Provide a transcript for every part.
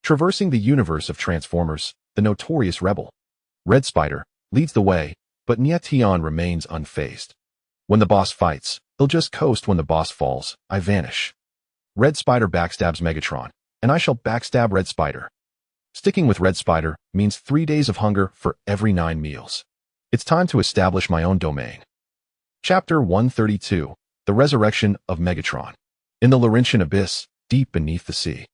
Traversing the universe of Transformers, the notorious rebel, Red Spider, leads the way, but Nie Tian remains unfazed. When the boss fights, he'll just coast. When the boss falls, I vanish. Red Spider backstabs Megatron, and I shall backstab Red Spider. Sticking with Red Spider means 3 days of hunger for every 9 meals. It's time to establish my own domain. Chapter 132, The Resurrection of Megatron. In the Laurentian abyss, deep beneath the sea.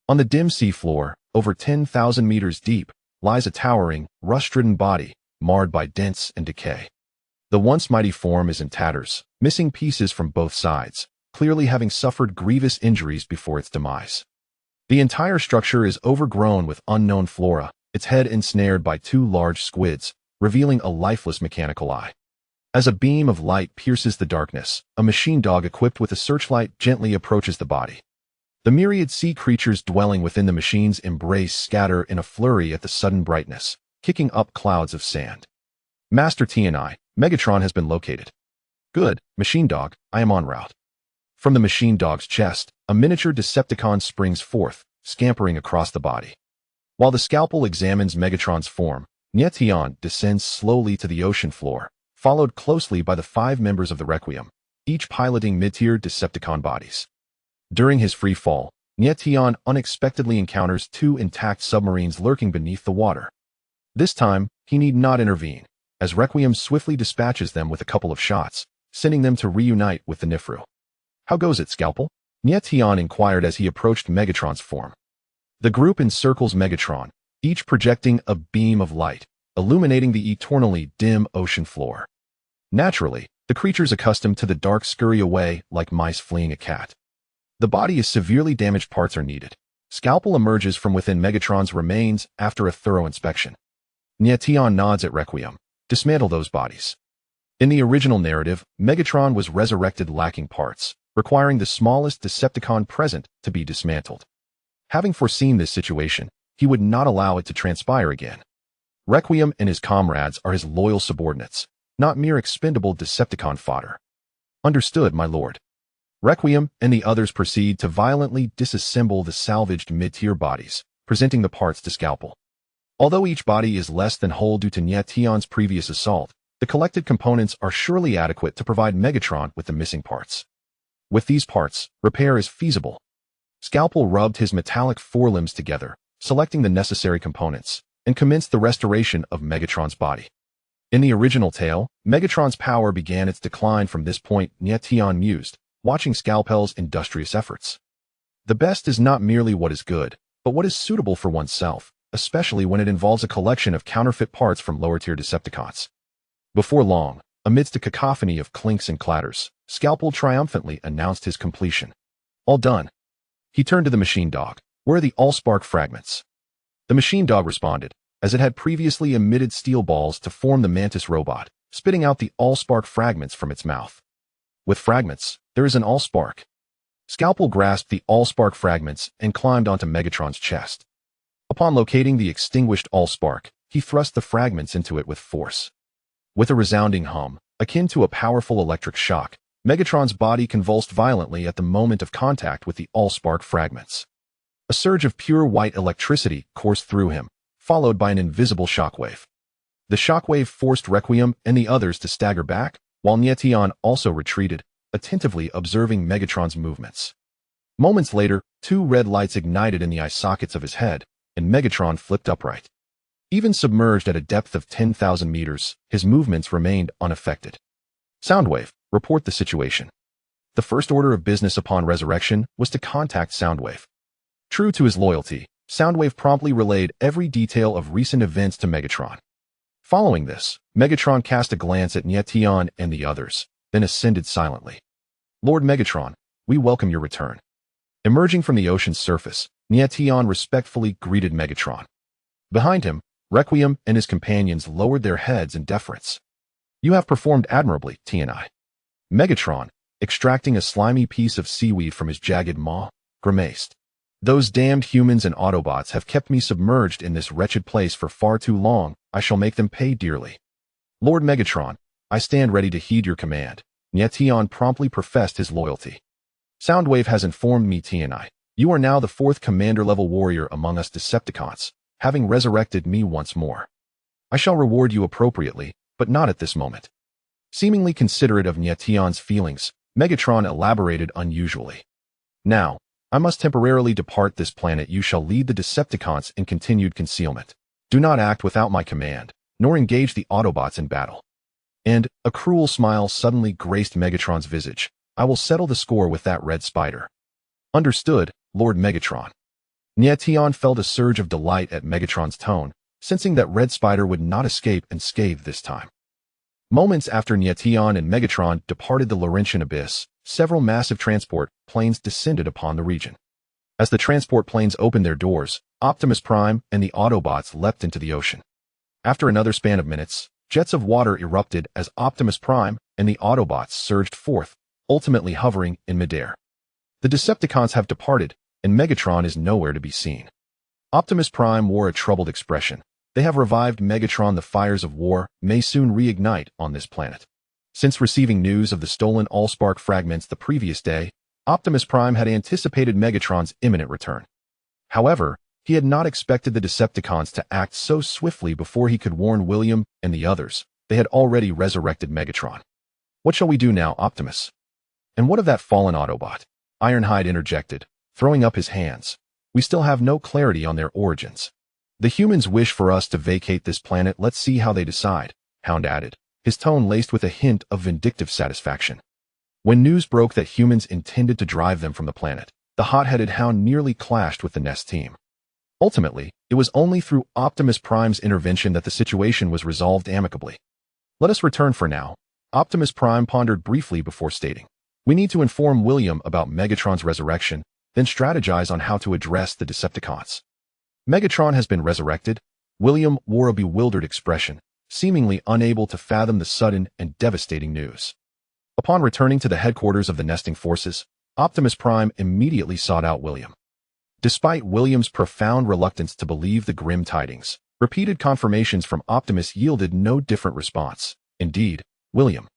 On the dim sea floor, over 10,000 meters deep, lies a towering, rust-ridden body, marred by dents and decay. The once mighty form is in tatters, missing pieces from both sides, clearly having suffered grievous injuries before its demise. The entire structure is overgrown with unknown flora, its head ensnared by 2 large squids, revealing a lifeless mechanical eye. As a beam of light pierces the darkness, a machine dog equipped with a searchlight gently approaches the body. The myriad sea creatures dwelling within the machine's embrace scatter in a flurry at the sudden brightness, kicking up clouds of sand. Master Tian, Megatron has been located. Good, machine dog, I am en route. From the machine dog's chest, a miniature Decepticon springs forth, scampering across the body. While the scalpel examines Megatron's form, Nie Tian descends slowly to the ocean floor, followed closely by the 5 members of the Requiem, each piloting mid-tier Decepticon bodies. During his free fall, Nie Tian unexpectedly encounters 2 intact submarines lurking beneath the water. This time, he need not intervene, as Requiem swiftly dispatches them with a couple of shots, sending them to reunite with the Nifru. How goes it, Scalpel? Nie Tian inquired as he approached Megatron's form. The group encircles Megatron, each projecting a beam of light, illuminating the eternally dim ocean floor. Naturally, the creatures accustomed to the dark scurry away like mice fleeing a cat. The body is severely damaged, parts are needed. Scalpel emerges from within Megatron's remains after a thorough inspection. Nie Tian nods at Requiem. Dismantle those bodies. In the original narrative, Megatron was resurrected lacking parts, requiring the smallest Decepticon present to be dismantled. Having foreseen this situation, he would not allow it to transpire again. Requiem and his comrades are his loyal subordinates, not mere expendable Decepticon fodder. Understood, my lord. Requiem and the others proceed to violently disassemble the salvaged mid-tier bodies, presenting the parts to Scalpel. Although each body is less than whole due to Nie Tian's previous assault, the collected components are surely adequate to provide Megatron with the missing parts. With these parts, repair is feasible. Scalpel rubbed his metallic forelimbs together, selecting the necessary components, and commenced the restoration of Megatron's body. In the original tale, Megatron's power began its decline from this point. Nie Tian mused, watching Scalpel's industrious efforts. The best is not merely what is good, but what is suitable for oneself, especially when it involves a collection of counterfeit parts from lower-tier Decepticons. Before long, amidst a cacophony of clinks and clatters, Scalpel triumphantly announced his completion. All done. He turned to the machine dog. Where are the Allspark fragments? The machine dog responded, as it had previously emitted steel balls to form the Mantis robot, spitting out the Allspark fragments from its mouth. With fragments, there is an Allspark. Scalpel grasped the Allspark fragments and climbed onto Megatron's chest. Upon locating the extinguished Allspark, he thrust the fragments into it with force. With a resounding hum, akin to a powerful electric shock, Megatron's body convulsed violently at the moment of contact with the Allspark fragments. A surge of pure white electricity coursed through him, followed by an invisible shockwave. The shockwave forced Requiem and the others to stagger back, while Nie Tian also retreated, attentively observing Megatron's movements. Moments later, 2 red lights ignited in the eye sockets of his head, and Megatron flipped upright. Even submerged at a depth of 10,000 meters, his movements remained unaffected. Soundwave, report the situation. The first order of business upon resurrection was to contact Soundwave. True to his loyalty, Soundwave promptly relayed every detail of recent events to Megatron. Following this, Megatron cast a glance at Nie Tian and the others, then ascended silently. Lord Megatron, we welcome your return. Emerging from the ocean's surface, Nie Tian respectfully greeted Megatron. Behind him, Requiem and his companions lowered their heads in deference. You have performed admirably, Tian. Megatron, extracting a slimy piece of seaweed from his jagged maw, grimaced. Those damned humans and Autobots have kept me submerged in this wretched place for far too long. I shall make them pay dearly. Lord Megatron, I stand ready to heed your command. Nie Tian promptly professed his loyalty. Soundwave has informed me, Tian, You are now the 4th commander-level warrior among us Decepticons, having resurrected me once more. I shall reward you appropriately, but not at this moment." Seemingly considerate of Nie Tian's feelings, Megatron elaborated unusually. "Now, I must temporarily depart this planet. You shall lead the Decepticons in continued concealment. Do not act without my command, nor engage the Autobots in battle." And a cruel smile suddenly graced Megatron's visage. "I will settle the score with that red spider." "Understood, Lord Megatron." Nie Tian felt a surge of delight at Megatron's tone, sensing that Red Spider would not escape unscathed this time. Moments after Nie Tian and Megatron departed the Laurentian abyss, several massive transport planes descended upon the region. As the transport planes opened their doors, Optimus Prime and the Autobots leapt into the ocean. After another span of minutes, jets of water erupted as Optimus Prime and the Autobots surged forth, ultimately hovering in midair. The Decepticons have departed, and Megatron is nowhere to be seen. Optimus Prime wore a troubled expression. They have revived Megatron. The fires of war may soon reignite on this planet. Since receiving news of the stolen Allspark fragments the previous day, Optimus Prime had anticipated Megatron's imminent return. However, he had not expected the Decepticons to act so swiftly before he could warn William and the others. They had already resurrected Megatron. "What shall we do now, Optimus?" "And what of that fallen Autobot?" Ironhide interjected, throwing up his hands. "We still have no clarity on their origins. The humans wish for us to vacate this planet. Let's see how they decide," Hound added, his tone laced with a hint of vindictive satisfaction. When news broke that humans intended to drive them from the planet, the hot-headed Hound nearly clashed with the Nest team. Ultimately, it was only through Optimus Prime's intervention that the situation was resolved amicably. "Let us return for now," Optimus Prime pondered briefly before stating. "We need to inform William about Megatron's resurrection, then strategize on how to address the Decepticons." "Megatron has been resurrected?" William wore a bewildered expression, seemingly unable to fathom the sudden and devastating news. Upon returning to the headquarters of the nesting forces, Optimus Prime immediately sought out William. Despite William's profound reluctance to believe the grim tidings, repeated confirmations from Optimus yielded no different response. "Indeed, William.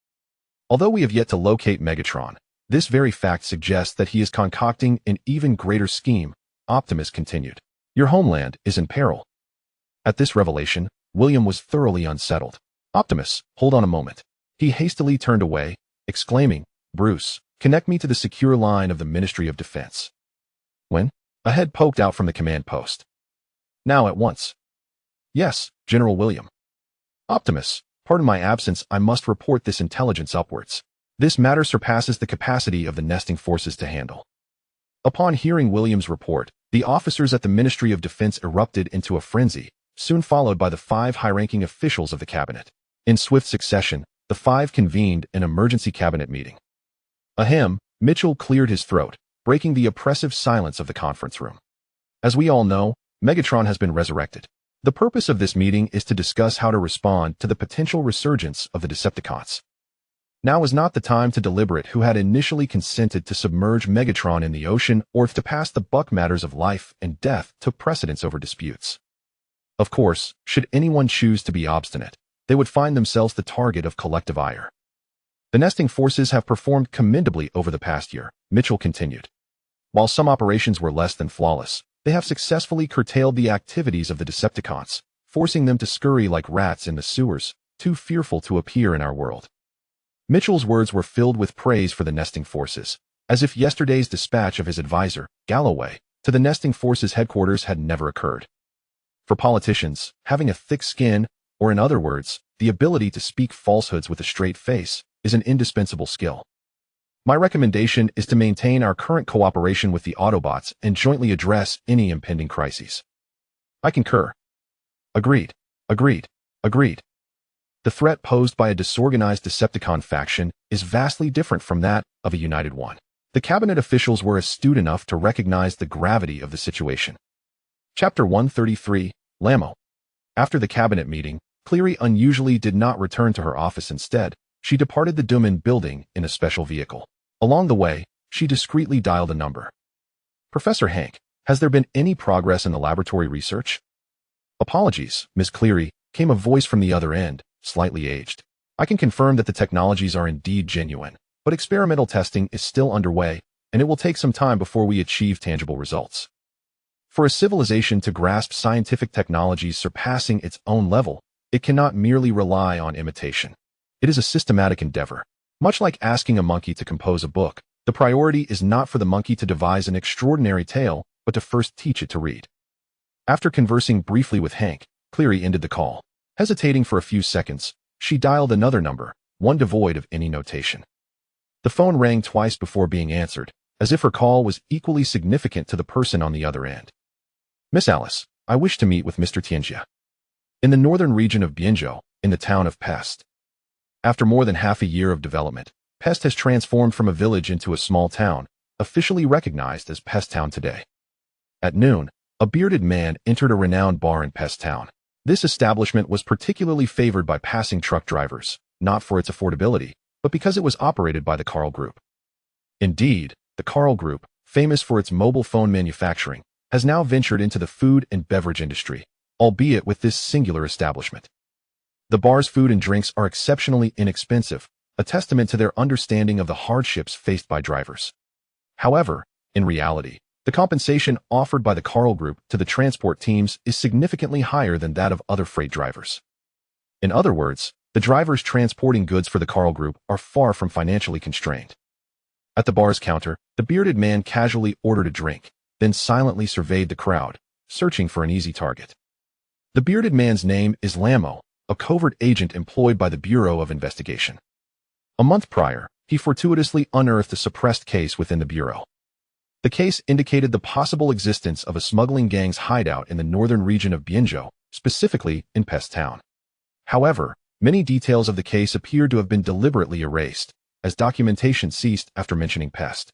Although we have yet to locate Megatron, this very fact suggests that he is concocting an even greater scheme," Optimus continued. "Your homeland is in peril." At this revelation, William was thoroughly unsettled. "Optimus, hold on a moment." He hastily turned away, exclaiming, "Bruce, connect me to the secure line of the Ministry of Defense." "When?" A head poked out from the command post. "Now at once." "Yes, General William." "Optimus, pardon my absence. I must report this intelligence upwards. This matter surpasses the capacity of the nesting forces to handle." Upon hearing William's report, the officers at the Ministry of Defense erupted into a frenzy, soon followed by the 5 high-ranking officials of the cabinet. In swift succession, the 5 convened an emergency cabinet meeting. Ahem, Mitchell cleared his throat, breaking the oppressive silence of the conference room. "As we all know, Megatron has been resurrected. The purpose of this meeting is to discuss how to respond to the potential resurgence of the Decepticons. Now is not the time to deliberate who had initially consented to submerge Megatron in the ocean or if to pass the buck. Matters of life and death took precedence over disputes. Of course, should anyone choose to be obstinate, they would find themselves the target of collective ire. The nesting forces have performed commendably over the past year," Mitchell continued. "While some operations were less than flawless, they have successfully curtailed the activities of the Decepticons, forcing them to scurry like rats in the sewers, too fearful to appear in our world." Mitchell's words were filled with praise for the nesting forces, as if yesterday's dispatch of his advisor, Galloway, to the nesting forces headquarters had never occurred. For politicians, having a thick skin, or in other words, the ability to speak falsehoods with a straight face, is an indispensable skill. My recommendation is to maintain our current cooperation with the Autobots and jointly address any impending crises. "I concur." "Agreed. Agreed. Agreed." The threat posed by a disorganized Decepticon faction is vastly different from that of a united one. The cabinet officials were astute enough to recognize the gravity of the situation. Chapter 133, Lamo. After the cabinet meeting, Cleary unusually did not return to her office. Instead, she departed the Duman building in a special vehicle. Along the way, she discreetly dialed a number. "Professor Hank, has there been any progress in the laboratory research?" "Apologies, Miss Cleary," came a voice from the other end, slightly aged. "I can confirm that the technologies are indeed genuine, but experimental testing is still underway, and it will take some time before we achieve tangible results. For a civilization to grasp scientific technologies surpassing its own level, it cannot merely rely on imitation. It is a systematic endeavor. Much like asking a monkey to compose a book, the priority is not for the monkey to devise an extraordinary tale, but to first teach it to read. After conversing briefly with Hank, Cleary ended the call. Hesitating for a few seconds, she dialed another number, one devoid of any notation. The phone rang twice before being answered, as if her call was equally significant to the person on the other end. Miss Alice, I wish to meet with Mr. Tianjia. In the northern region of Bianzhou, in the town of Pest. After more than half a year of development, Pest has transformed from a village into a small town, officially recognized as Pest Town today. At noon, a bearded man entered a renowned bar in Pest Town. This establishment was particularly favored by passing truck drivers, not for its affordability, but because it was operated by the Carl Group. Indeed, the Carl Group, famous for its mobile phone manufacturing, has now ventured into the food and beverage industry, albeit with this singular establishment. The bar's food and drinks are exceptionally inexpensive, a testament to their understanding of the hardships faced by drivers. However, in reality, the compensation offered by the Carl Group to the transport teams is significantly higher than that of other freight drivers. In other words, the drivers transporting goods for the Carl Group are far from financially constrained. At the bar's counter, the bearded man casually ordered a drink, then silently surveyed the crowd, searching for an easy target. The bearded man's name is Lamo, a covert agent employed by the Bureau of Investigation. A month prior, he fortuitously unearthed a suppressed case within the Bureau. The case indicated the possible existence of a smuggling gang's hideout in the northern region of Bianzhou, specifically in Pest Town. However, many details of the case appeared to have been deliberately erased, as documentation ceased after mentioning Pest.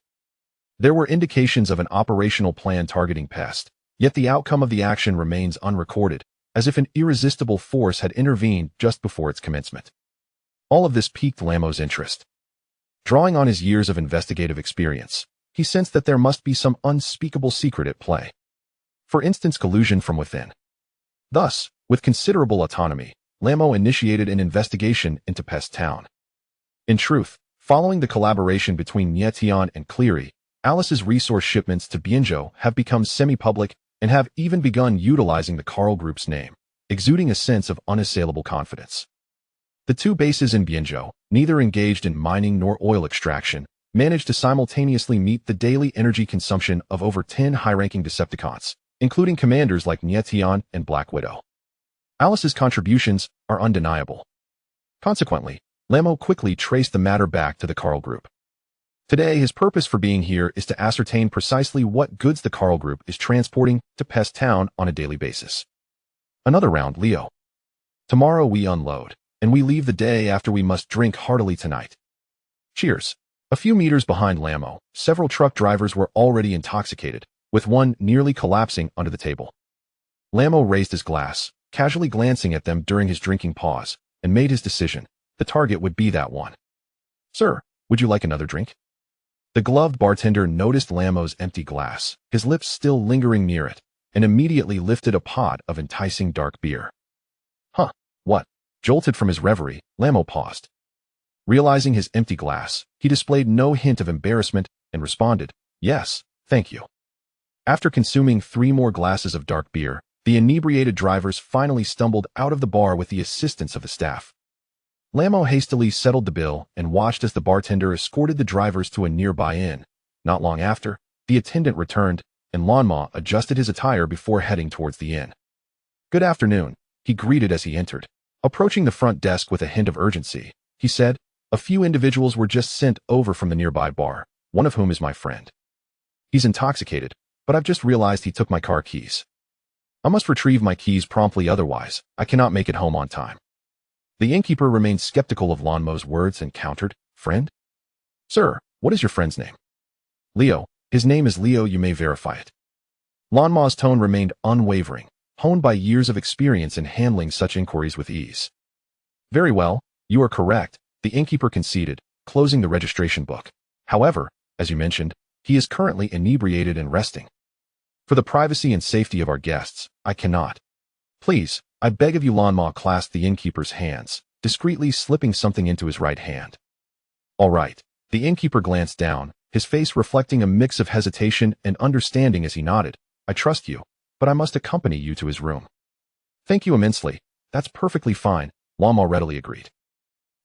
There were indications of an operational plan targeting Pest, yet the outcome of the action remains unrecorded, as if an irresistible force had intervened just before its commencement. All of this piqued Lamo's interest. Drawing on his years of investigative experience, he sensed that there must be some unspeakable secret at play. For instance, collusion from within. Thus, with considerable autonomy, Lamo initiated an investigation into Pest Town. In truth, following the collaboration between Nie Tian and Cleary, Alice's resource shipments to Bianzhou have become semi-public and have even begun utilizing the Carl Group's name, exuding a sense of unassailable confidence. The two bases in Bianzhou, neither engaged in mining nor oil extraction, managed to simultaneously meet the daily energy consumption of over 10 high-ranking Decepticons, including commanders like Nie Tian and Black Widow. Alice's contributions are undeniable. Consequently, Lamo quickly traced the matter back to the Carl Group. Today, his purpose for being here is to ascertain precisely what goods the Carl Group is transporting to Pest Town on a daily basis. Another round, Leo. Tomorrow we unload, and we leave the day after we must drink heartily tonight. Cheers. A few meters behind Lamo, several truck drivers were already intoxicated, with one nearly collapsing under the table. Lamo raised his glass, casually glancing at them during his drinking pause, and made his decision. The target would be that one. Sir, would you like another drink? The gloved bartender noticed Lamo's empty glass, his lips still lingering near it, and immediately lifted a pot of enticing dark beer. Huh, what? Jolted from his reverie, Lamo paused. Realizing his empty glass, he displayed no hint of embarrassment and responded, yes, thank you. After consuming 3 more glasses of dark beer, the inebriated drivers finally stumbled out of the bar with the assistance of the staff. Lamo hastily settled the bill and watched as the bartender escorted the drivers to a nearby inn. Not long after, the attendant returned, and Lanma adjusted his attire before heading towards the inn. Good afternoon, he greeted as he entered. Approaching the front desk with a hint of urgency, he said, a few individuals were just sent over from the nearby bar, one of whom is my friend. He's intoxicated, but I've just realized he took my car keys. I must retrieve my keys promptly, otherwise I cannot make it home on time. The innkeeper remained skeptical of Lanmo's words and countered, friend? Sir, what is your friend's name? Leo. His name is Leo, you may verify it. Lanma's tone remained unwavering, honed by years of experience in handling such inquiries with ease. Very well, you are correct, the innkeeper conceded, closing the registration book. However, as you mentioned, he is currently inebriated and resting. For the privacy and safety of our guests, I cannot. Please, I beg of you. Lanma clasped the innkeeper's hands, discreetly slipping something into his right hand. All right, the innkeeper glanced down, his face reflecting a mix of hesitation and understanding as he nodded. I trust you, but I must accompany you to his room. Thank you immensely. That's perfectly fine, Lama readily agreed.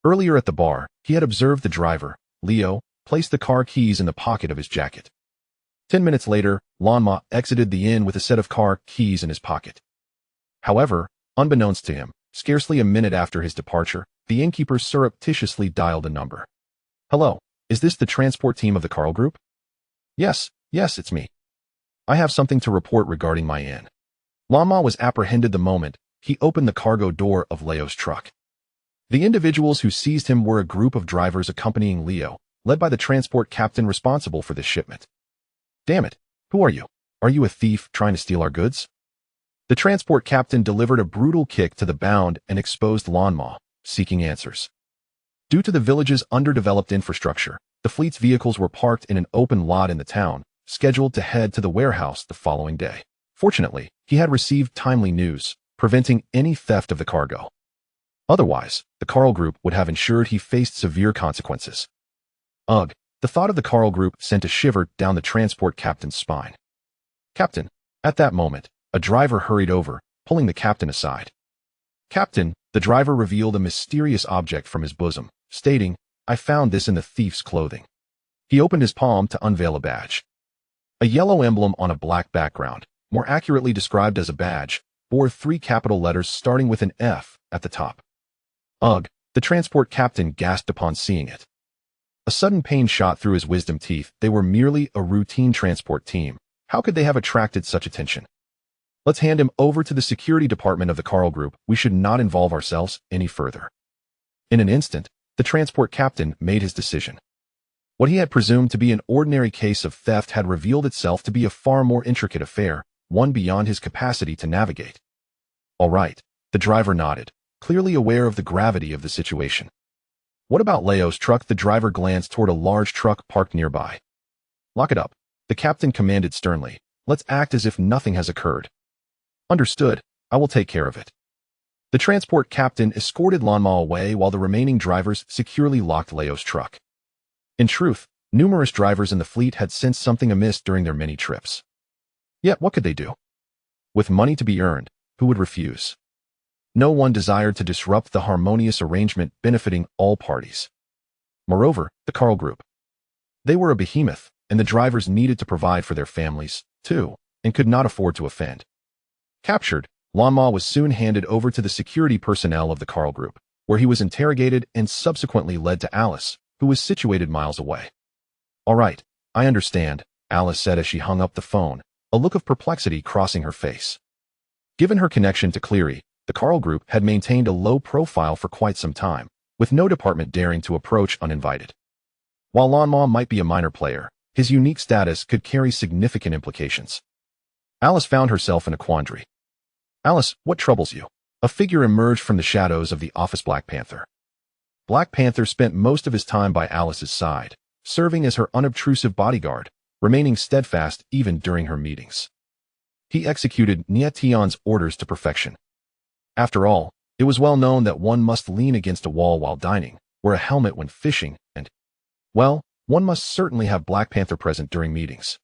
Earlier at the bar, he had observed the driver, Leo, place the car keys in the pocket of his jacket. 10 minutes later, Lama exited the inn with a set of car keys in his pocket. However, unbeknownst to him, scarcely a minute after his departure, the innkeeper surreptitiously dialed a number. Hello, is this the transport team of the Carl Group? Yes, it's me. I have something to report regarding my inn. Lama was apprehended the moment he opened the cargo door of Leo's truck. The individuals who seized him were a group of drivers accompanying Leo, led by the transport captain responsible for this shipment. Damn it, who are you? Are you a thief trying to steal our goods? The transport captain delivered a brutal kick to the bound and exposed Lanma, seeking answers. Due to the village's underdeveloped infrastructure, the fleet's vehicles were parked in an open lot in the town, scheduled to head to the warehouse the following day. Fortunately, he had received timely news, preventing any theft of the cargo. Otherwise, the Carl Group would have ensured he faced severe consequences. Ugh, the thought of the Carl Group sent a shiver down the transport captain's spine. Captain, at that moment, a driver hurried over, pulling the captain aside. Captain, the driver revealed a mysterious object from his bosom, stating, I found this in the thief's clothing. He opened his palm to unveil a badge. A yellow emblem on a black background, more accurately described as a badge, bore 3 capital letters starting with an F at the top. Ugh, the transport captain gasped upon seeing it. A sudden pain shot through his wisdom teeth. They were merely a routine transport team. How could they have attracted such attention? Let's hand him over to the security department of the Carl Group. We should not involve ourselves any further. In an instant, the transport captain made his decision. What he had presumed to be an ordinary case of theft had revealed itself to be a far more intricate affair, one beyond his capacity to navigate. All right, the driver nodded, clearly aware of the gravity of the situation. What about Leo's truck? The driver glanced toward a large truck parked nearby. Lock it up, the captain commanded sternly. Let's act as if nothing has occurred. Understood, I will take care of it. The transport captain escorted Lanma away while the remaining drivers securely locked Leo's truck. In truth, numerous drivers in the fleet had sensed something amiss during their many trips. Yet what could they do? With money to be earned, who would refuse? No one desired to disrupt the harmonious arrangement benefiting all parties. Moreover, the Carl Group. They were a behemoth, and the drivers needed to provide for their families, too, and could not afford to offend. Captured, Lanma was soon handed over to the security personnel of the Carl Group, where he was interrogated and subsequently led to Alice, who was situated miles away. All right, I understand, Alice said as she hung up the phone, a look of perplexity crossing her face. Given her connection to Cleary, the Carl Group had maintained a low profile for quite some time, with no department daring to approach uninvited. While Lanma might be a minor player, his unique status could carry significant implications. Alice found herself in a quandary. Alice, what troubles you? A figure emerged from the shadows of the office. Black Panther. Black Panther spent most of his time by Alice's side, serving as her unobtrusive bodyguard, remaining steadfast even during her meetings. He executed Nie Tian's orders to perfection. After all, it was well known that one must lean against a wall while dining, wear a helmet when fishing, and, well, one must certainly have Black Panther present during meetings.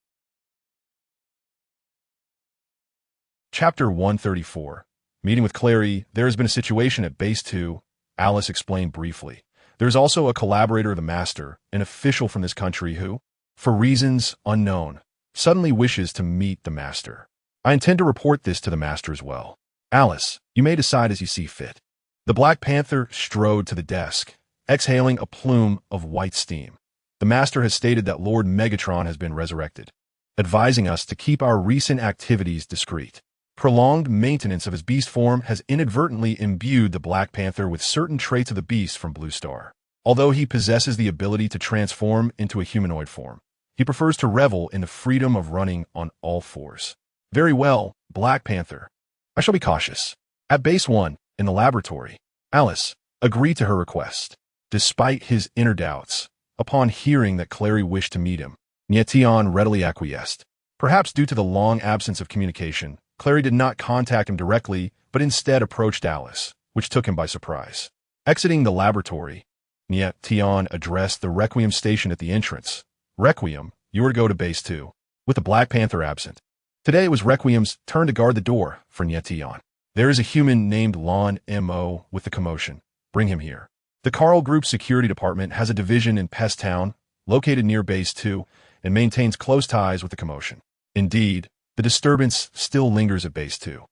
Chapter 134. Meeting with Clary. There has been a situation at Base 2, Alice explained briefly. There is also a collaborator of the Master, an official from this country who, for reasons unknown, suddenly wishes to meet the Master. I intend to report this to the Master as well. Alice, you may decide as you see fit. The Black Panther strode to the desk, exhaling a plume of white steam. The Master has stated that Lord Megatron has been resurrected, advising us to keep our recent activities discreet. Prolonged maintenance of his beast form has inadvertently imbued the Black Panther with certain traits of the beast from Blue Star. Although he possesses the ability to transform into a humanoid form, he prefers to revel in the freedom of running on all fours. Very well, Black Panther. I shall be cautious. At Base 1, in the laboratory, Alice agreed to her request. Despite his inner doubts, upon hearing that Clary wished to meet him, Nie Tian readily acquiesced. Perhaps due to the long absence of communication, Clary did not contact him directly, but instead approached Alice, which took him by surprise. Exiting the laboratory, Nie Tian addressed the Requiem station at the entrance, Requiem, you are to go to Base 2, with the Black Panther absent. Today it was Requiem's turn to guard the door for Nie Tian. There is a human named Lon M.O. with the commotion. Bring him here. The Carl Group Security Department has a division in Pest Town, located near Base 2, and maintains close ties with the commotion. Indeed, the disturbance still lingers at Base 2.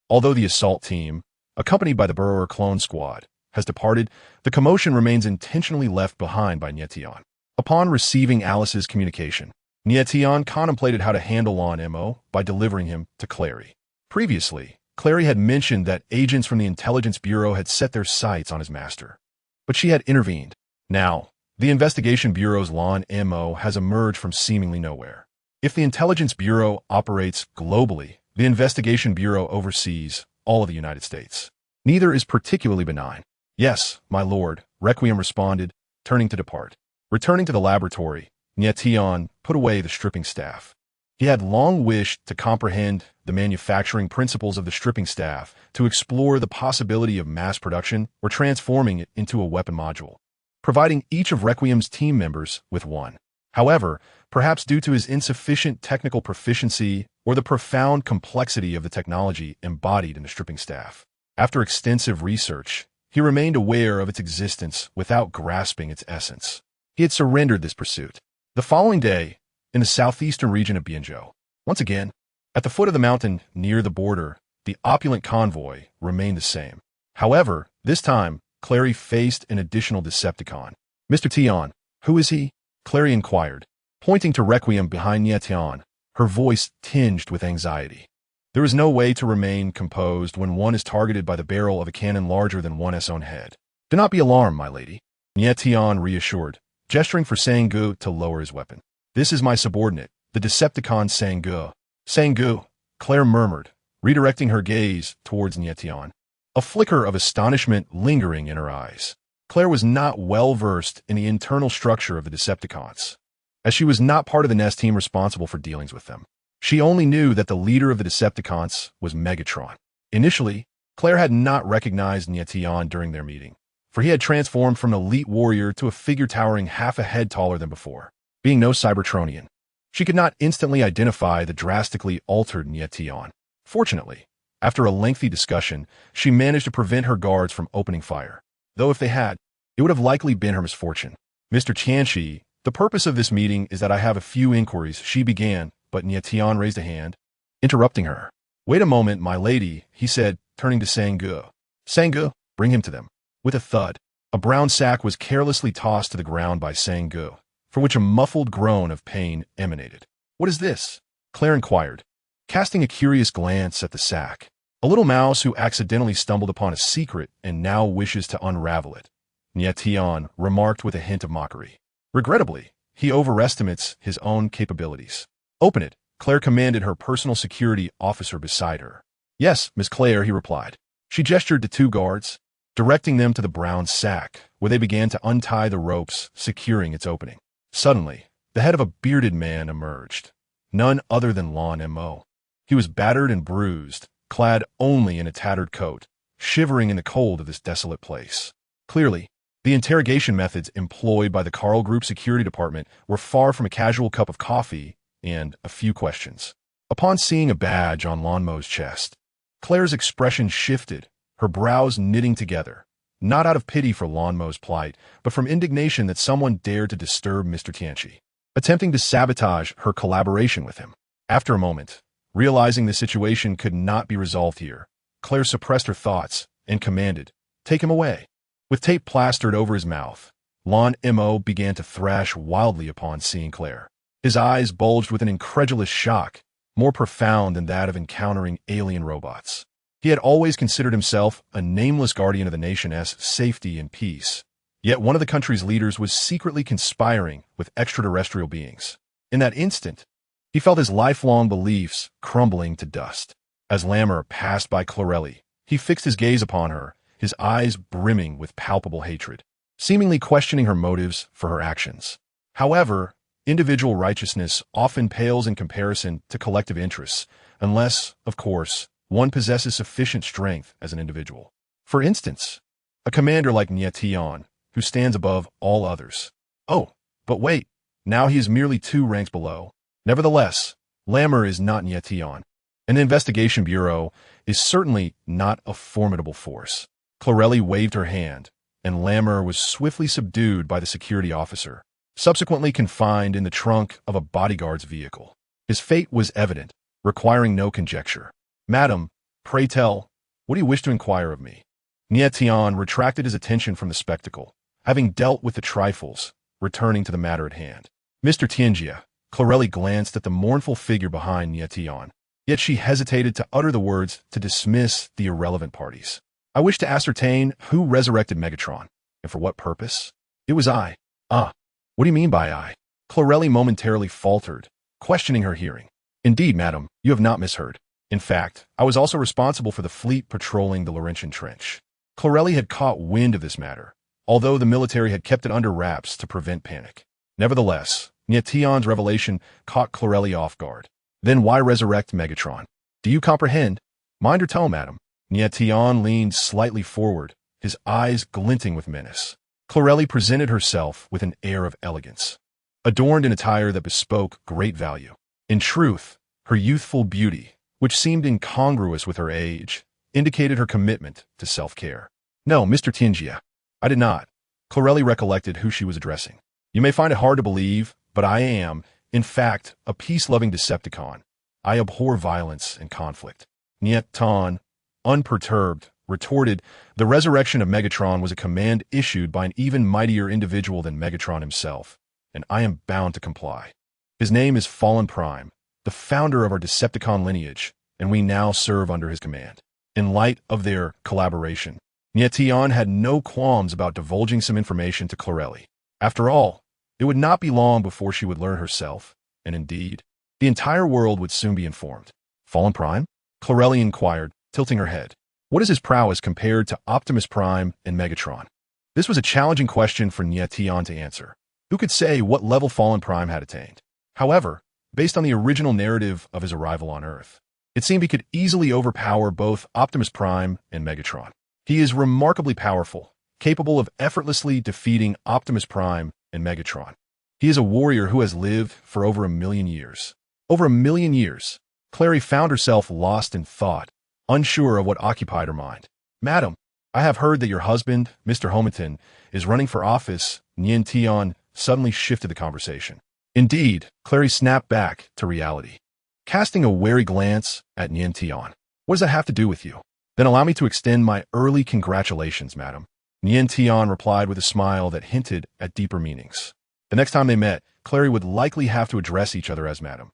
Although the assault team, accompanied by the Burrower clone squad, has departed, the commotion remains intentionally left behind by Nie Tian. Upon receiving Alice's communication, Nie Tian contemplated how to handle Lon M.O. by delivering him to Clary. Previously, Clary had mentioned that agents from the Intelligence Bureau had set their sights on his master. But she had intervened. Now, the Investigation Bureau's Lon M.O. has emerged from seemingly nowhere. If the Intelligence Bureau operates globally, the Investigation Bureau oversees all of the United States. Neither is particularly benign. Yes, my lord, Requiem responded, turning to depart. Returning to the laboratory, Nie Tian put away the stripping staff. He had long wished to comprehend the manufacturing principles of the stripping staff, to explore the possibility of mass production or transforming it into a weapon module, providing each of Requiem's team members with one. However, perhaps due to his insufficient technical proficiency or the profound complexity of the technology embodied in the stripping staff, after extensive research, he remained aware of its existence without grasping its essence. He had surrendered this pursuit. The following day, in the southeastern region of Bianzhou, once again, at the foot of the mountain near the border, the opulent convoy remained the same. However, this time, Clary faced an additional Decepticon. Mr. Tian, who is he? Clary inquired, pointing to Requiem behind Nie Tian, her voice tinged with anxiety. There is no way to remain composed when one is targeted by the barrel of a cannon larger than one's own head. Do not be alarmed, my lady, Nie Tian reassured, gesturing for Sang-gu to lower his weapon. This is my subordinate, the Decepticon Sang-gu. Sang-gu, Claire murmured, redirecting her gaze towards Nie Tian, a flicker of astonishment lingering in her eyes. Claire was not well versed in the internal structure of the Decepticons, as she was not part of the Nest team responsible for dealings with them. She only knew that the leader of the Decepticons was Megatron. Initially, Claire had not recognized Nie Tian during their meeting, for he had transformed from an elite warrior to a figure towering half a head taller than before. Being no Cybertronian, she could not instantly identify the drastically altered Nie Tian. Fortunately, after a lengthy discussion, she managed to prevent her guards from opening fire, though if they had, it would have likely been her misfortune. Mr. Tianchi, the purpose of this meeting is that I have a few inquiries, she began, but Nie Tian raised a hand, interrupting her. Wait a moment, my lady, he said, turning to Sang-gu. Sang-gu, bring him to them. With a thud, a brown sack was carelessly tossed to the ground by Sang-gu, from which a muffled groan of pain emanated. What is this? Claire inquired, casting a curious glance at the sack. A little mouse who accidentally stumbled upon a secret and now wishes to unravel it, Nie Tian remarked with a hint of mockery. Regrettably, he overestimates his own capabilities. Open it, Claire commanded her personal security officer beside her. Yes, Miss Claire, he replied. She gestured to two guards, directing them to the brown sack, where they began to untie the ropes securing its opening. Suddenly, the head of a bearded man emerged, none other than Lon M.O. He was battered and bruised, clad only in a tattered coat, shivering in the cold of this desolate place. Clearly, the interrogation methods employed by the Carl Group Security Department were far from a casual cup of coffee and a few questions. Upon seeing a badge on Lon Mo's chest, Claire's expression shifted, her brows knitting together, not out of pity for Lon Mo's plight, but from indignation that someone dared to disturb Mr. Tianchi, attempting to sabotage her collaboration with him. After a moment, realizing the situation could not be resolved here, Claire suppressed her thoughts and commanded, "Take him away." With tape plastered over his mouth, Lon M.O. began to thrash wildly upon seeing Claire. His eyes bulged with an incredulous shock, more profound than that of encountering alien robots. He had always considered himself a nameless guardian of the nation's safety and peace, yet one of the country's leaders was secretly conspiring with extraterrestrial beings. In that instant, he felt his lifelong beliefs crumbling to dust. As Lammer passed by Chlorelli, he fixed his gaze upon her, his eyes brimming with palpable hatred, seemingly questioning her motives for her actions. However, individual righteousness often pales in comparison to collective interests, unless, of course, one possesses sufficient strength as an individual. For instance, a commander like Nie Tian, who stands above all others. Oh, but wait, Now he is merely 2 ranks below. Nevertheless, Lammer is not Nie Tian. An investigation bureau is certainly not a formidable force. Chlorelli waved her hand, and Lammer was swiftly subdued by the security officer, subsequently confined in the trunk of a bodyguard's vehicle. His fate was evident, requiring no conjecture. "Madam, pray tell, what do you wish to inquire of me?" Nie Tian retracted his attention from the spectacle, having dealt with the trifles, returning to the matter at hand. "Mr. Tianjia," Chlorelli glanced at the mournful figure behind Nie Tian, yet she hesitated to utter the words to dismiss the irrelevant parties. "I wish to ascertain who resurrected Megatron, and for what purpose." "It was I." "Ah, what do you mean by I?" Chlorelli momentarily faltered, questioning her hearing. "Indeed, madam, you have not misheard. In fact, I was also responsible for the fleet patrolling the Laurentian Trench." Chlorelli had caught wind of this matter, although the military had kept it under wraps to prevent panic. Nevertheless, Nie Tian's revelation caught Chlorelli off guard. "Then why resurrect Megatron? Do you comprehend? Mind or tone, madam." Nie Tian leaned slightly forward, his eyes glinting with menace. Chlorelli presented herself with an air of elegance, adorned in attire that bespoke great value. In truth, her youthful beauty, which seemed incongruous with her age, indicated her commitment to self-care. "No, Mr. Tianjia, I did not." Chlorelli recollected who she was addressing. "You may find it hard to believe, but I am, in fact, a peace-loving Decepticon. I abhor violence and conflict." Nie Tian, unperturbed, retorted, "The resurrection of Megatron was a command issued by an even mightier individual than Megatron himself, and I am bound to comply. His name is Fallen Prime, the founder of our Decepticon lineage, and we now serve under his command." In light of their collaboration, Nie Tian had no qualms about divulging some information to Chlorelli. After all, it would not be long before she would learn herself, and indeed, the entire world would soon be informed. "Fallen Prime?" Chlorelli inquired, tilting her head. "What is his prowess compared to Optimus Prime and Megatron?" This was a challenging question for Nie Tian to answer. Who could say what level Fallen Prime had attained? However, based on the original narrative of his arrival on Earth, it seemed he could easily overpower both Optimus Prime and Megatron. He is remarkably powerful, capable of effortlessly defeating Optimus Prime and Megatron. He is a warrior who has lived for over 1,000,000 years. Over 1,000,000 years. Clary found herself lost in thought, unsure of what occupied her mind. "Madam, I have heard that your husband, Mr. Homiton, is running for office." Nie Tian suddenly shifted the conversation. "Indeed," Clary snapped back to reality, casting a wary glance at Nie Tian. "What does that have to do with you?" "Then allow me to extend my early congratulations, madam." Nie Tian replied with a smile that hinted at deeper meanings. The next time they met, Clary would likely have to address each other as madam.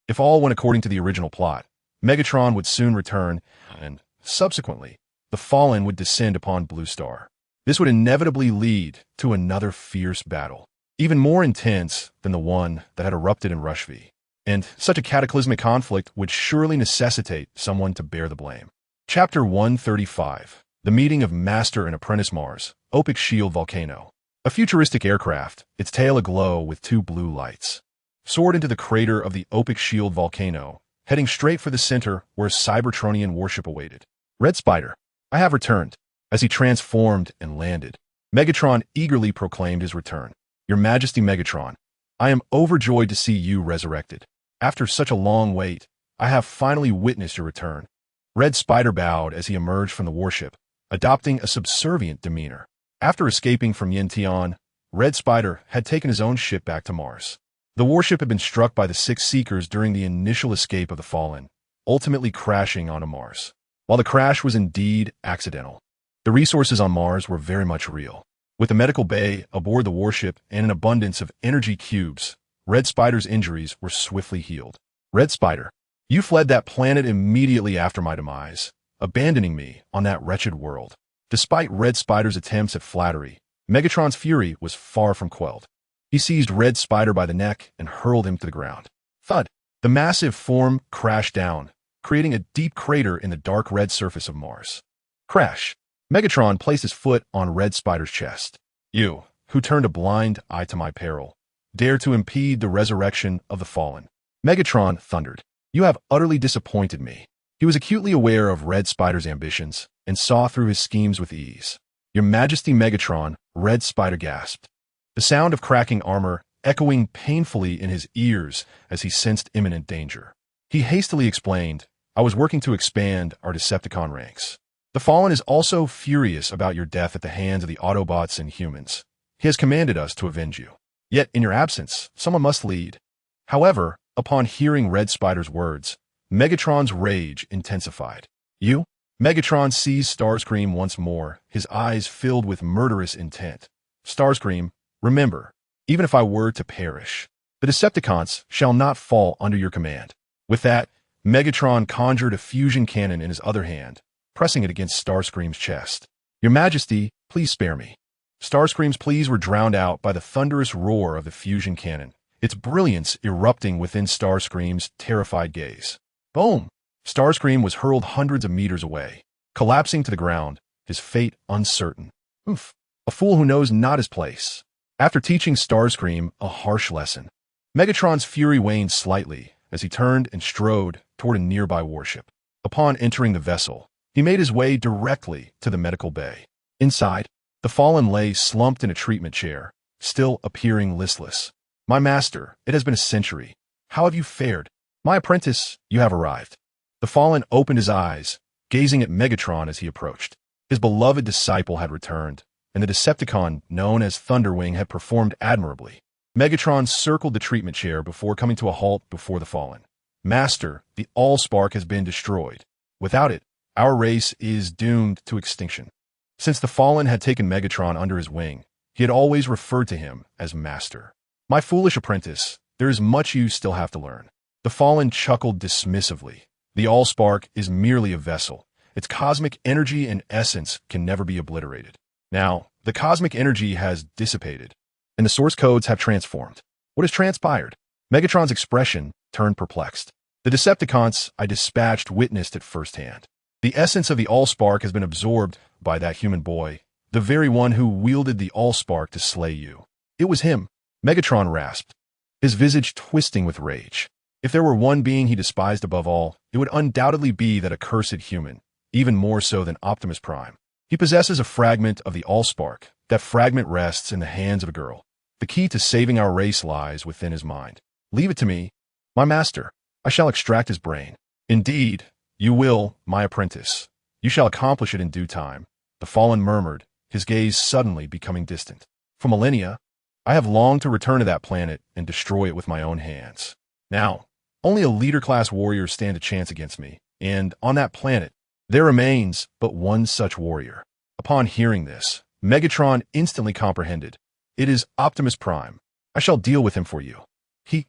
If all went according to the original plot, Megatron would soon return, and, subsequently, the Fallen would descend upon Blue Star. This would inevitably lead to another fierce battle, even more intense than the one that had erupted in Rushvi. And such a cataclysmic conflict would surely necessitate someone to bear the blame. Chapter 135. The Meeting of Master and Apprentice Mars, Opic Shield Volcano. A futuristic aircraft, its tail aglow with 2 blue lights, soared into the crater of the Opic Shield Volcano, heading straight for the center where a Cybertronian warship awaited. "Red Spider, I have returned." As he transformed and landed, Megatron eagerly proclaimed his return. "Your Majesty Megatron, I am overjoyed to see you resurrected. After such a long wait, I have finally witnessed your return." Red Spider bowed as he emerged from the warship, adopting a subservient demeanor. After escaping from Nie Tian, Red Spider had taken his own ship back to Mars. The warship had been struck by the 6 Seekers during the initial escape of the Fallen, ultimately crashing onto Mars. While the crash was indeed accidental, the resources on Mars were very much real. With the medical bay aboard the warship and an abundance of energy cubes, Red Spider's injuries were swiftly healed. "Red Spider, you fled that planet immediately after my demise, abandoning me on that wretched world." Despite Red Spider's attempts at flattery, Megatron's fury was far from quelled. He seized Red Spider by the neck and hurled him to the ground. Thud! The massive form crashed down, creating a deep crater in the dark red surface of Mars. Crash! Megatron placed his foot on Red Spider's chest. "You, who turned a blind eye to my peril, dare to impede the resurrection of the Fallen." Megatron thundered. "You have utterly disappointed me." He was acutely aware of Red Spider's ambitions and saw through his schemes with ease. "Your Majesty Megatron," Red Spider gasped. The sound of cracking armor echoing painfully in his ears as he sensed imminent danger. He hastily explained, "I was working to expand our Decepticon ranks. The Fallen is also furious about your death at the hands of the Autobots and humans. He has commanded us to avenge you. Yet, in your absence, someone must lead." However, upon hearing Red Spider's words, Megatron's rage intensified. "You?" Megatron seized Starscream once more, his eyes filled with murderous intent. "Starscream, remember, even if I were to perish, the Decepticons shall not fall under your command." With that, Megatron conjured a fusion cannon in his other hand, pressing it against Starscream's chest. "Your Majesty, please spare me." Starscream's pleas were drowned out by the thunderous roar of the fusion cannon, its brilliance erupting within Starscream's terrified gaze. Boom! Starscream was hurled hundreds of meters away, collapsing to the ground, his fate uncertain. Oof! A fool who knows not his place. After teaching Starscream a harsh lesson, Megatron's fury waned slightly as he turned and strode toward a nearby warship. Upon entering the vessel, he made his way directly to the medical bay. Inside, the Fallen lay slumped in a treatment chair, still appearing listless. "My master, it has been a century. How have you fared? My apprentice, you have arrived." The Fallen opened his eyes, gazing at Megatron as he approached. His beloved disciple had returned, and the Decepticon known as Thunderwing had performed admirably. Megatron circled the treatment chair before coming to a halt before the Fallen. "Master, the Allspark has been destroyed. Without it, our race is doomed to extinction." Since the Fallen had taken Megatron under his wing, he had always referred to him as Master. "My foolish apprentice, there is much you still have to learn." The Fallen chuckled dismissively. "The Allspark is merely a vessel. Its cosmic energy and essence can never be obliterated. Now, the cosmic energy has dissipated, and the source codes have transformed. What has transpired?" Megatron's expression turned perplexed. "The Decepticons I dispatched witnessed it firsthand. The essence of the Allspark has been absorbed by that human boy, the very one who wielded the Allspark to slay you. It was him." Megatron rasped, his visage twisting with rage. If there were one being he despised above all, it would undoubtedly be that accursed human, even more so than Optimus Prime. He possesses a fragment of the Allspark. That fragment rests in the hands of a girl. The key to saving our race lies within his mind. "Leave it to me, my master. I shall extract his brain." "Indeed, you will, my apprentice. You shall accomplish it in due time," the Fallen murmured, his gaze suddenly becoming distant. "For millennia, I have longed to return to that planet and destroy it with my own hands. Now, only a leader-class warrior stand a chance against me, and on that planet, there remains but one such warrior." Upon hearing this, Megatron instantly comprehended. "It is Optimus Prime. I shall deal with him for you. He,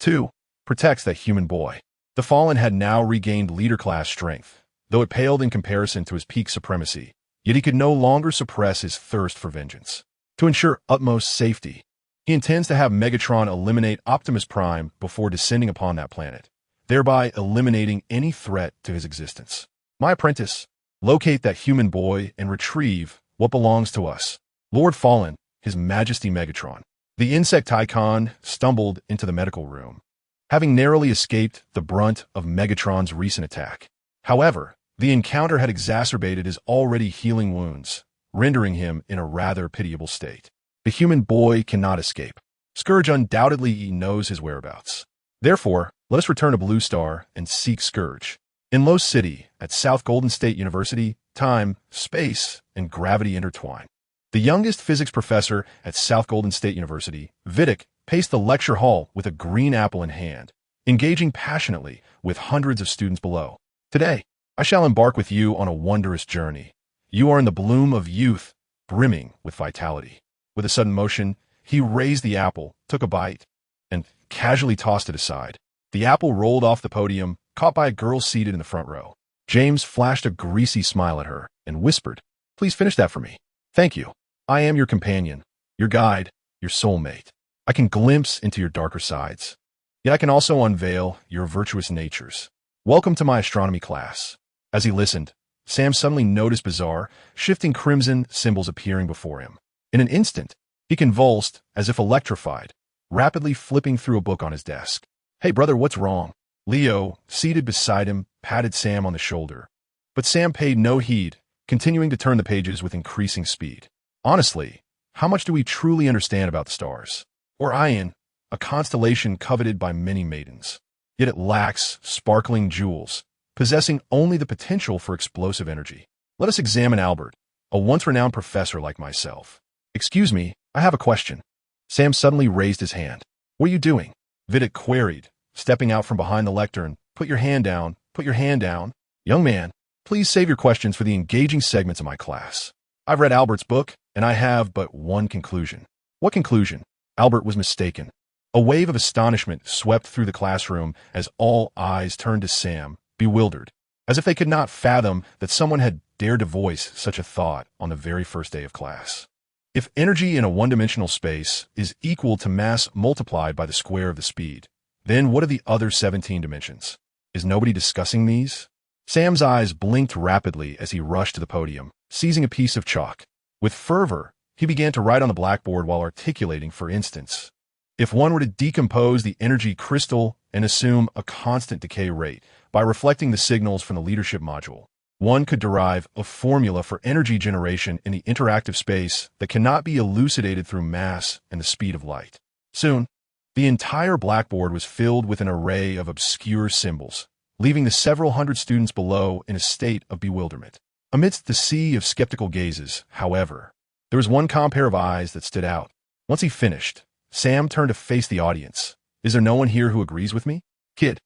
too, protects that human boy." The Fallen had now regained leader-class strength, though it paled in comparison to his peak supremacy, yet he could no longer suppress his thirst for vengeance. To ensure utmost safety, he intends to have Megatron eliminate Optimus Prime before descending upon that planet, thereby eliminating any threat to his existence. "My apprentice, locate that human boy and retrieve what belongs to us. Lord Fallen, His Majesty Megatron." The Insecticon stumbled into the medical room, having narrowly escaped the brunt of Megatron's recent attack. However, the encounter had exacerbated his already healing wounds, rendering him in a rather pitiable state. The human boy cannot escape. Scourge undoubtedly knows his whereabouts. Therefore, let us return to Blue Star and seek Scourge. In Los City, at South Golden State University, time, space, and gravity intertwine. The youngest physics professor at South Golden State University, Vidic, paced the lecture hall with a green apple in hand, engaging passionately with hundreds of students below. "Today, I shall embark with you on a wondrous journey. You are in the bloom of youth, brimming with vitality." With a sudden motion, he raised the apple, took a bite, and casually tossed it aside. The apple rolled off the podium, caught by a girl seated in the front row. James flashed a greasy smile at her and whispered, "Please finish that for me." "Thank you. I am your companion, your guide, your soulmate. I can glimpse into your darker sides, yet I can also unveil your virtuous natures. Welcome to my astronomy class." As he listened, Sam suddenly noticed bizarre, shifting crimson symbols appearing before him. In an instant, he convulsed as if electrified, rapidly flipping through a book on his desk. "Hey brother, what's wrong?" Leo, seated beside him, patted Sam on the shoulder. But Sam paid no heed, continuing to turn the pages with increasing speed. "Honestly, how much do we truly understand about the stars? Orion, a constellation coveted by many maidens. Yet it lacks sparkling jewels, possessing only the potential for explosive energy. Let us examine Albert, a once-renowned professor like myself. Excuse me, I have a question. Sam suddenly raised his hand. What are you doing? Vidic queried, stepping out from behind the lectern. Put your hand down, put your hand down. Young man, please save your questions for the engaging segments of my class. I've read Albert's book, and I have but one conclusion. What conclusion? Albert was mistaken. A wave of astonishment swept through the classroom as all eyes turned to Sam, bewildered, as if they could not fathom that someone had dared to voice such a thought on the very first day of class. If energy in a one-dimensional space is equal to mass multiplied by the square of the speed, then what are the other 17 dimensions? Is nobody discussing these? Sam's eyes blinked rapidly as he rushed to the podium, seizing a piece of chalk. With fervor, he began to write on the blackboard while articulating, for instance, if one were to decompose the energy crystal and assume a constant decay rate by reflecting the signals from the leadership module, one could derive a formula for energy generation in the interactive space that cannot be elucidated through mass and the speed of light. Soon, the entire blackboard was filled with an array of obscure symbols, leaving the several hundred students below in a state of bewilderment. Amidst the sea of skeptical gazes, however, there was one calm pair of eyes that stood out. Once he finished, Sam turned to face the audience. Is there no one here who agrees with me? Kid,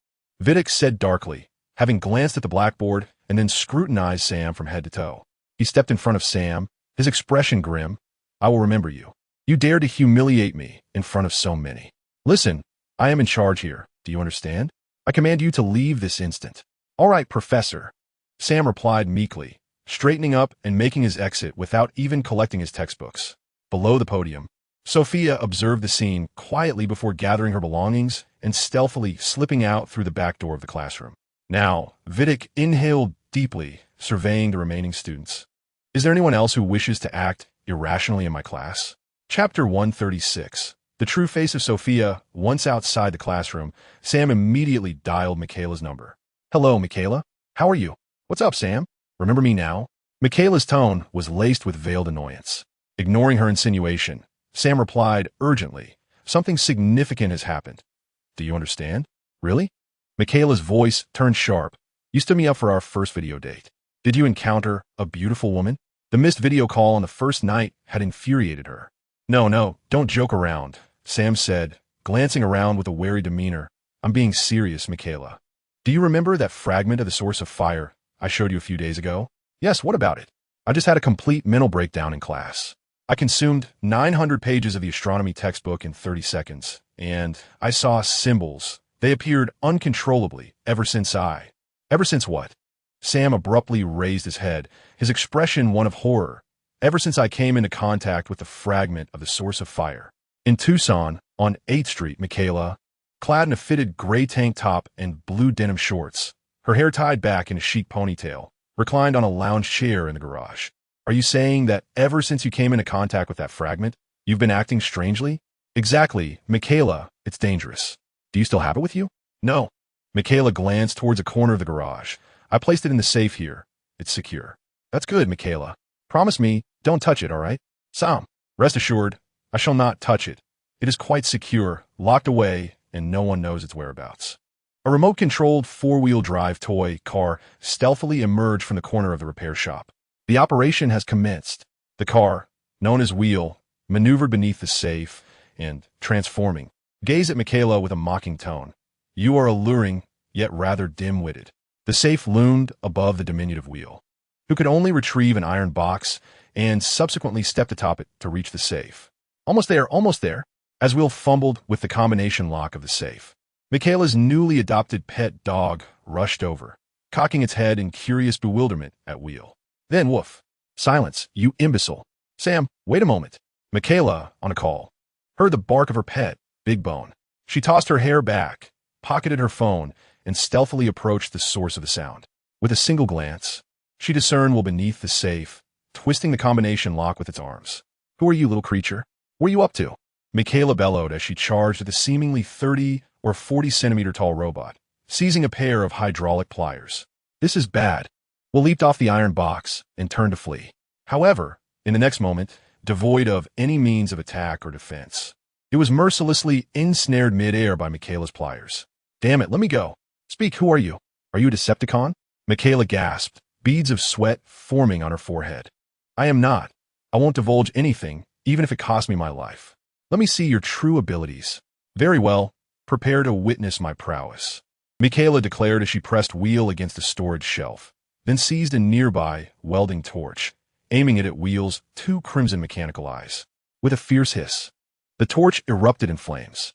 Vidic said darkly, having glanced at the blackboard and then scrutinized Sam from head to toe. He stepped in front of Sam, his expression grim. I will remember you. You dared to humiliate me in front of so many. Listen, I am in charge here. Do you understand? I command you to leave this instant. All right, Professor. Sam replied meekly, straightening up and making his exit without even collecting his textbooks. Below the podium, Sophia observed the scene quietly before gathering her belongings and stealthily slipping out through the back door of the classroom. Now, Vidic inhaled deeply, surveying the remaining students. Is there anyone else who wishes to act irrationally in my class? Chapter 136. The true face of Sophia. Once outside the classroom, Sam immediately dialed Michaela's number. Hello, Michaela. How are you? What's up, Sam? Remember me now? Michaela's tone was laced with veiled annoyance. Ignoring her insinuation, Sam replied urgently, something significant has happened. Do you understand? Really? Michaela's voice turned sharp. You stood me up for our first video date. Did you encounter a beautiful woman? The missed video call on the first night had infuriated her. No, don't joke around, Sam said, glancing around with a wary demeanor. I'm being serious, Michaela. Do you remember that fragment of the source of fire I showed you a few days ago? Yes, what about it? I just had a complete mental breakdown in class. I consumed 900 pages of the astronomy textbook in 30 seconds, and I saw symbols. They appeared uncontrollably ever since what? Sam abruptly raised his head, his expression one of horror. Ever since I came into contact with the fragment of the source of fire. In Tucson, on 8th Street, Michaela, clad in a fitted gray tank top and blue denim shorts, her hair tied back in a chic ponytail, reclined on a lounge chair in the garage. Are you saying that ever since you came into contact with that fragment, you've been acting strangely? Exactly, Michaela, it's dangerous. Do you still have it with you? No. Michaela glanced towards a corner of the garage. I placed it in the safe here. It's secure. That's good, Michaela. Promise me, don't touch it, all right? Sam, rest assured, I shall not touch it. It is quite secure, locked away, and no one knows its whereabouts. A remote-controlled four-wheel drive toy car stealthily emerged from the corner of the repair shop. The operation has commenced. The car, known as Wheel, maneuvered beneath the safe and, transforming, gazed at Michaela with a mocking tone. You are alluring, yet rather dim-witted. The safe loomed above the diminutive Wheel, who could only retrieve an iron box and subsequently stepped atop it to reach the safe. Almost there, as Wheel fumbled with the combination lock of the safe. Michaela's newly adopted pet dog rushed over, cocking its head in curious bewilderment at Wheel. Then, woof. Silence, you imbecile. Sam, wait a moment. Michaela, on a call, heard the bark of her pet, Big Bone. She tossed her hair back, pocketed her phone, and stealthily approached the source of the sound. With a single glance, she discerned Will beneath the safe, twisting the combination lock with its arms. Who are you, little creature? What are you up to? Michaela bellowed as she charged at the seemingly 30 or 40 centimeter tall robot, seizing a pair of hydraulic pliers. This is bad. Will leaped off the iron box and turned to flee. However, in the next moment, devoid of any means of attack or defense, It was mercilessly ensnared mid-air by Michaela's pliers. Damn it, let me go. Speak, who are you? Are you a Decepticon? Michaela gasped, beads of sweat forming on her forehead. I am not. I won't divulge anything, even if it costs me my life. Let me see your true abilities. Very well. Prepare to witness my prowess. Michaela declared as she pressed Wheel against a storage shelf, then seized a nearby welding torch, aiming it at Wheel's two crimson mechanical eyes. With a fierce hiss, the torch erupted in flames.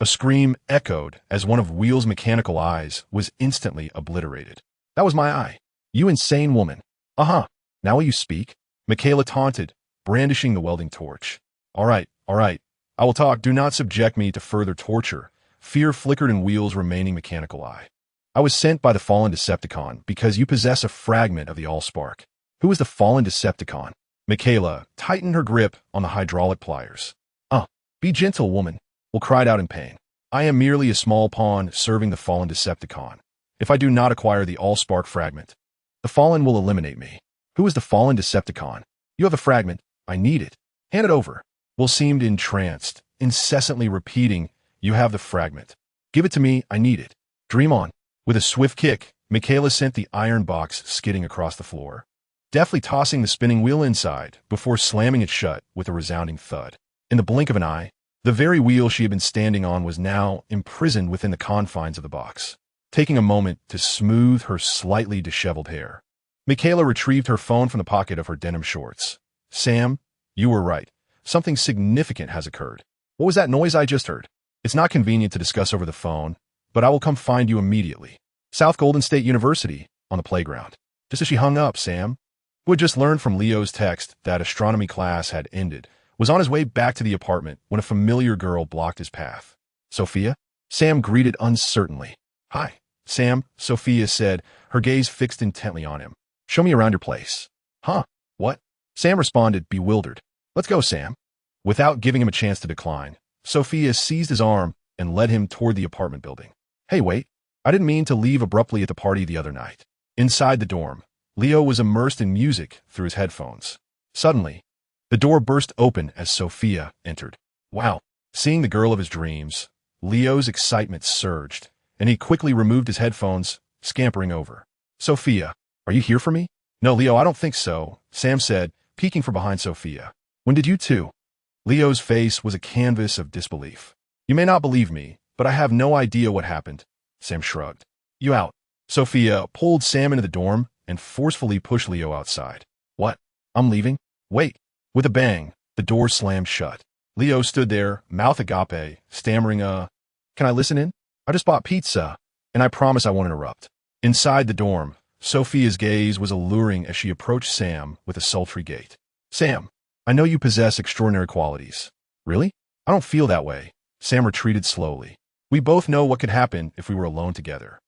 A scream echoed as one of Wheel's mechanical eyes was instantly obliterated. That was my eye. You insane woman. Now will you speak? Michaela taunted, brandishing the welding torch. All right. I will talk. Do not subject me to further torture. Fear flickered in Wheel's remaining mechanical eye. I was sent by the fallen Decepticon because you possess a fragment of the Allspark. Who is the fallen Decepticon? Michaela tightened her grip on the hydraulic pliers. Be gentle, woman. Will cried out in pain. I am merely a small pawn serving the fallen Decepticon. If I do not acquire the Allspark fragment, the fallen will eliminate me. Who is the fallen Decepticon? You have a fragment. I need it. Hand it over. Will seemed entranced, incessantly repeating, you have the fragment. Give it to me, I need it. Dream on. With a swift kick, Michaela sent the iron box skidding across the floor, deftly tossing the spinning wheel inside before slamming it shut with a resounding thud. In the blink of an eye, the very wheel she had been standing on was now imprisoned within the confines of the box. Taking a moment to smooth her slightly disheveled hair, Michaela retrieved her phone from the pocket of her denim shorts. Sam, you were right. Something significant has occurred. What was that noise I just heard? It's not convenient to discuss over the phone, but I will come find you immediately. South Golden State University, on the playground. Just as she hung up, Sam, who had just learned from Leo's text that astronomy class had ended, was on his way back to the apartment when a familiar girl blocked his path. Sophia? Sam greeted uncertainly. Hi, Sam, Sophia said, her gaze fixed intently on him. Show me around your place. Huh? What? Sam responded, bewildered. Let's go, Sam. Without giving him a chance to decline, Sophia seized his arm and led him toward the apartment building. Hey, wait. I didn't mean to leave abruptly at the party the other night. Inside the dorm, Leo was immersed in music through his headphones. Suddenly, the door burst open as Sophia entered. Wow. Seeing the girl of his dreams, Leo's excitement surged, and he quickly removed his headphones, scampering over. Sophia, are you here for me? No, Leo, I don't think so, Sam said, peeking from behind Sophia. When did you two? Leo's face was a canvas of disbelief. You may not believe me, but I have no idea what happened. Sam shrugged. You out. Sophia pulled Sam into the dorm and forcefully pushed Leo outside. What? I'm leaving? Wait. With a bang, the door slammed shut. Leo stood there, mouth agape, stammering, can I listen in? I just bought pizza, and I promise I won't interrupt. Inside the dorm, Sophia's gaze was alluring as she approached Sam with a sultry gait. Sam, I know you possess extraordinary qualities. Really? I don't feel that way. Sam retreated slowly. We both know what could happen if we were alone together.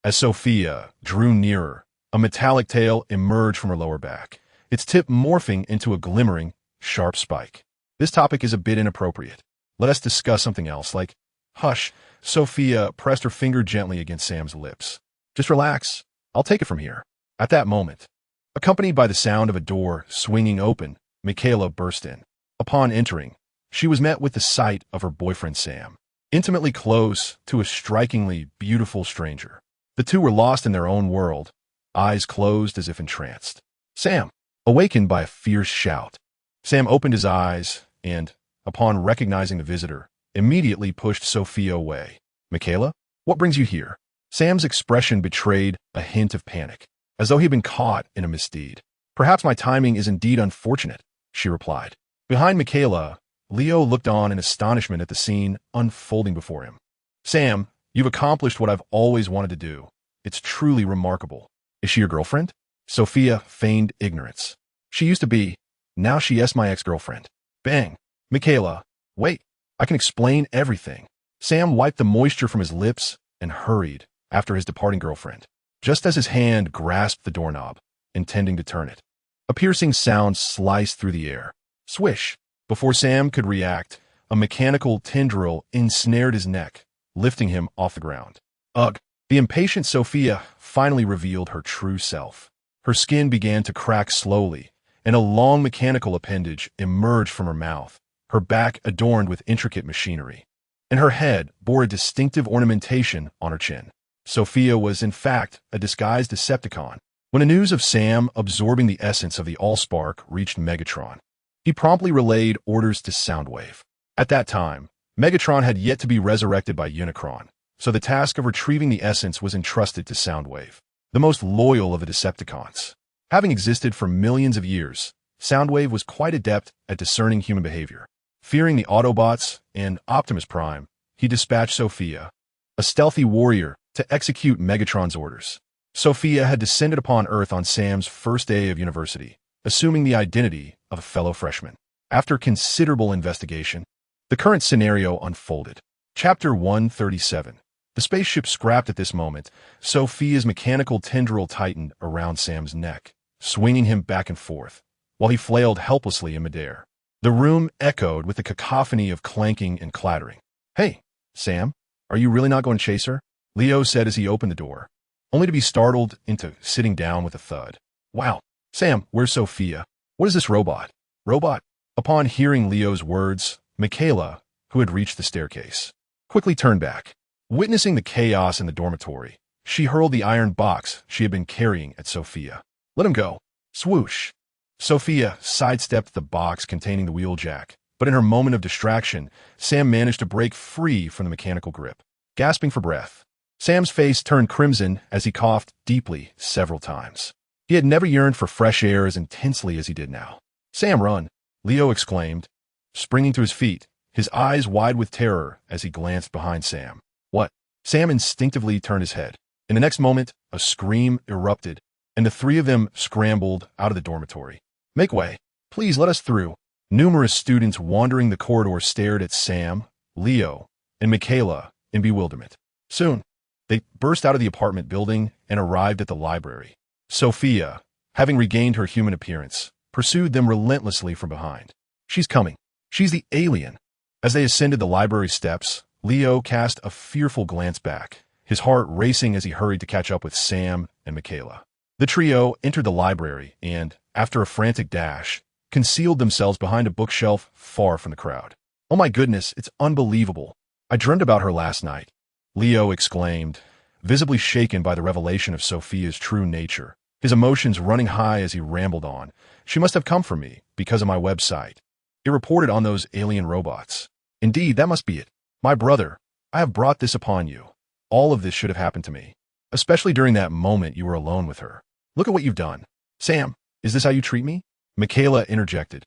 As Sophia drew nearer, a metallic tail emerged from her lower back, its tip morphing into a glimmering, sharp spike. This topic is a bit inappropriate. Let us discuss something else, like, hush. Sophia pressed her finger gently against Sam's lips. Just relax. I'll take it from here. At that moment, accompanied by the sound of a door swinging open, Michaela burst in. Upon entering, she was met with the sight of her boyfriend Sam, intimately close to a strikingly beautiful stranger. The two were lost in their own world, eyes closed as if entranced. Sam, awakened by a fierce shout. Sam opened his eyes and, upon recognizing the visitor, immediately pushed Sophia away. Michaela, what brings you here? Sam's expression betrayed a hint of panic, as though he'd been caught in a misdeed. Perhaps my timing is indeed unfortunate, she replied. Behind Michaela, Leo looked on in astonishment at the scene unfolding before him. Sam, you've accomplished what I've always wanted to do. It's truly remarkable. Is she your girlfriend? Sophia feigned ignorance. She used to be. Now she is my ex-girlfriend. Bang. Michaela, wait. I can explain everything. Sam wiped the moisture from his lips and hurried after his departing girlfriend, just as his hand grasped the doorknob, intending to turn it. A piercing sound sliced through the air. Swish. Before Sam could react, a mechanical tendril ensnared his neck, lifting him off the ground. Ugh. The impatient Sophia finally revealed her true self. Her skin began to crack slowly, and a long mechanical appendage emerged from her mouth, her back adorned with intricate machinery, and her head bore a distinctive ornamentation on her chin. Sophia was, in fact, a disguised Decepticon. When the news of Sam absorbing the essence of the Allspark reached Megatron, he promptly relayed orders to Soundwave. At that time, Megatron had yet to be resurrected by Unicron, so the task of retrieving the essence was entrusted to Soundwave, the most loyal of the Decepticons. Having existed for millions of years, Soundwave was quite adept at discerning human behavior. Fearing the Autobots and Optimus Prime, he dispatched Sophia, a stealthy warrior, to execute Megatron's orders. Sophia had descended upon Earth on Sam's first day of university, assuming the identity of a fellow freshman. After considerable investigation, the current scenario unfolded. Chapter 137. The spaceship scrapped at this moment. Sophia's mechanical tendril tightened around Sam's neck, swinging him back and forth, while he flailed helplessly in midair. The room echoed with a cacophony of clanking and clattering. "Hey, Sam, are you really not going to chase her?" Leo said as he opened the door, only to be startled into sitting down with a thud. "Wow, Sam, where's Sophia? What is this robot?" "Robot?" Upon hearing Leo's words, Michaela, who had reached the staircase, quickly turned back. Witnessing the chaos in the dormitory, she hurled the iron box she had been carrying at Sophia. "Let him go." Swoosh. Sophia sidestepped the box containing the wheeljack, but in her moment of distraction, Sam managed to break free from the mechanical grip. Gasping for breath, Sam's face turned crimson as he coughed deeply several times. He had never yearned for fresh air as intensely as he did now. "Sam, run!" Leo exclaimed, springing to his feet, his eyes wide with terror as he glanced behind Sam. "What?" Sam instinctively turned his head. In the next moment, a scream erupted, and the three of them scrambled out of the dormitory. "Make way. Please let us through." Numerous students wandering the corridor stared at Sam, Leo, and Michaela in bewilderment. Soon, they burst out of the apartment building and arrived at the library. Sophia, having regained her human appearance, pursued them relentlessly from behind. "She's coming. She's the alien." As they ascended the library steps, Leo cast a fearful glance back, his heart racing as he hurried to catch up with Sam and Michaela. The trio entered the library and, after a frantic dash, concealed themselves behind a bookshelf far from the crowd. "Oh my goodness, it's unbelievable. I dreamt about her last night," Leo exclaimed, visibly shaken by the revelation of Sophia's true nature, his emotions running high as he rambled on. "She must have come for me because of my website. It reported on those alien robots. Indeed, that must be it. My brother, I have brought this upon you. All of this should have happened to me, especially during that moment you were alone with her. Look at what you've done." "Sam, is this how you treat me?" Michaela interjected,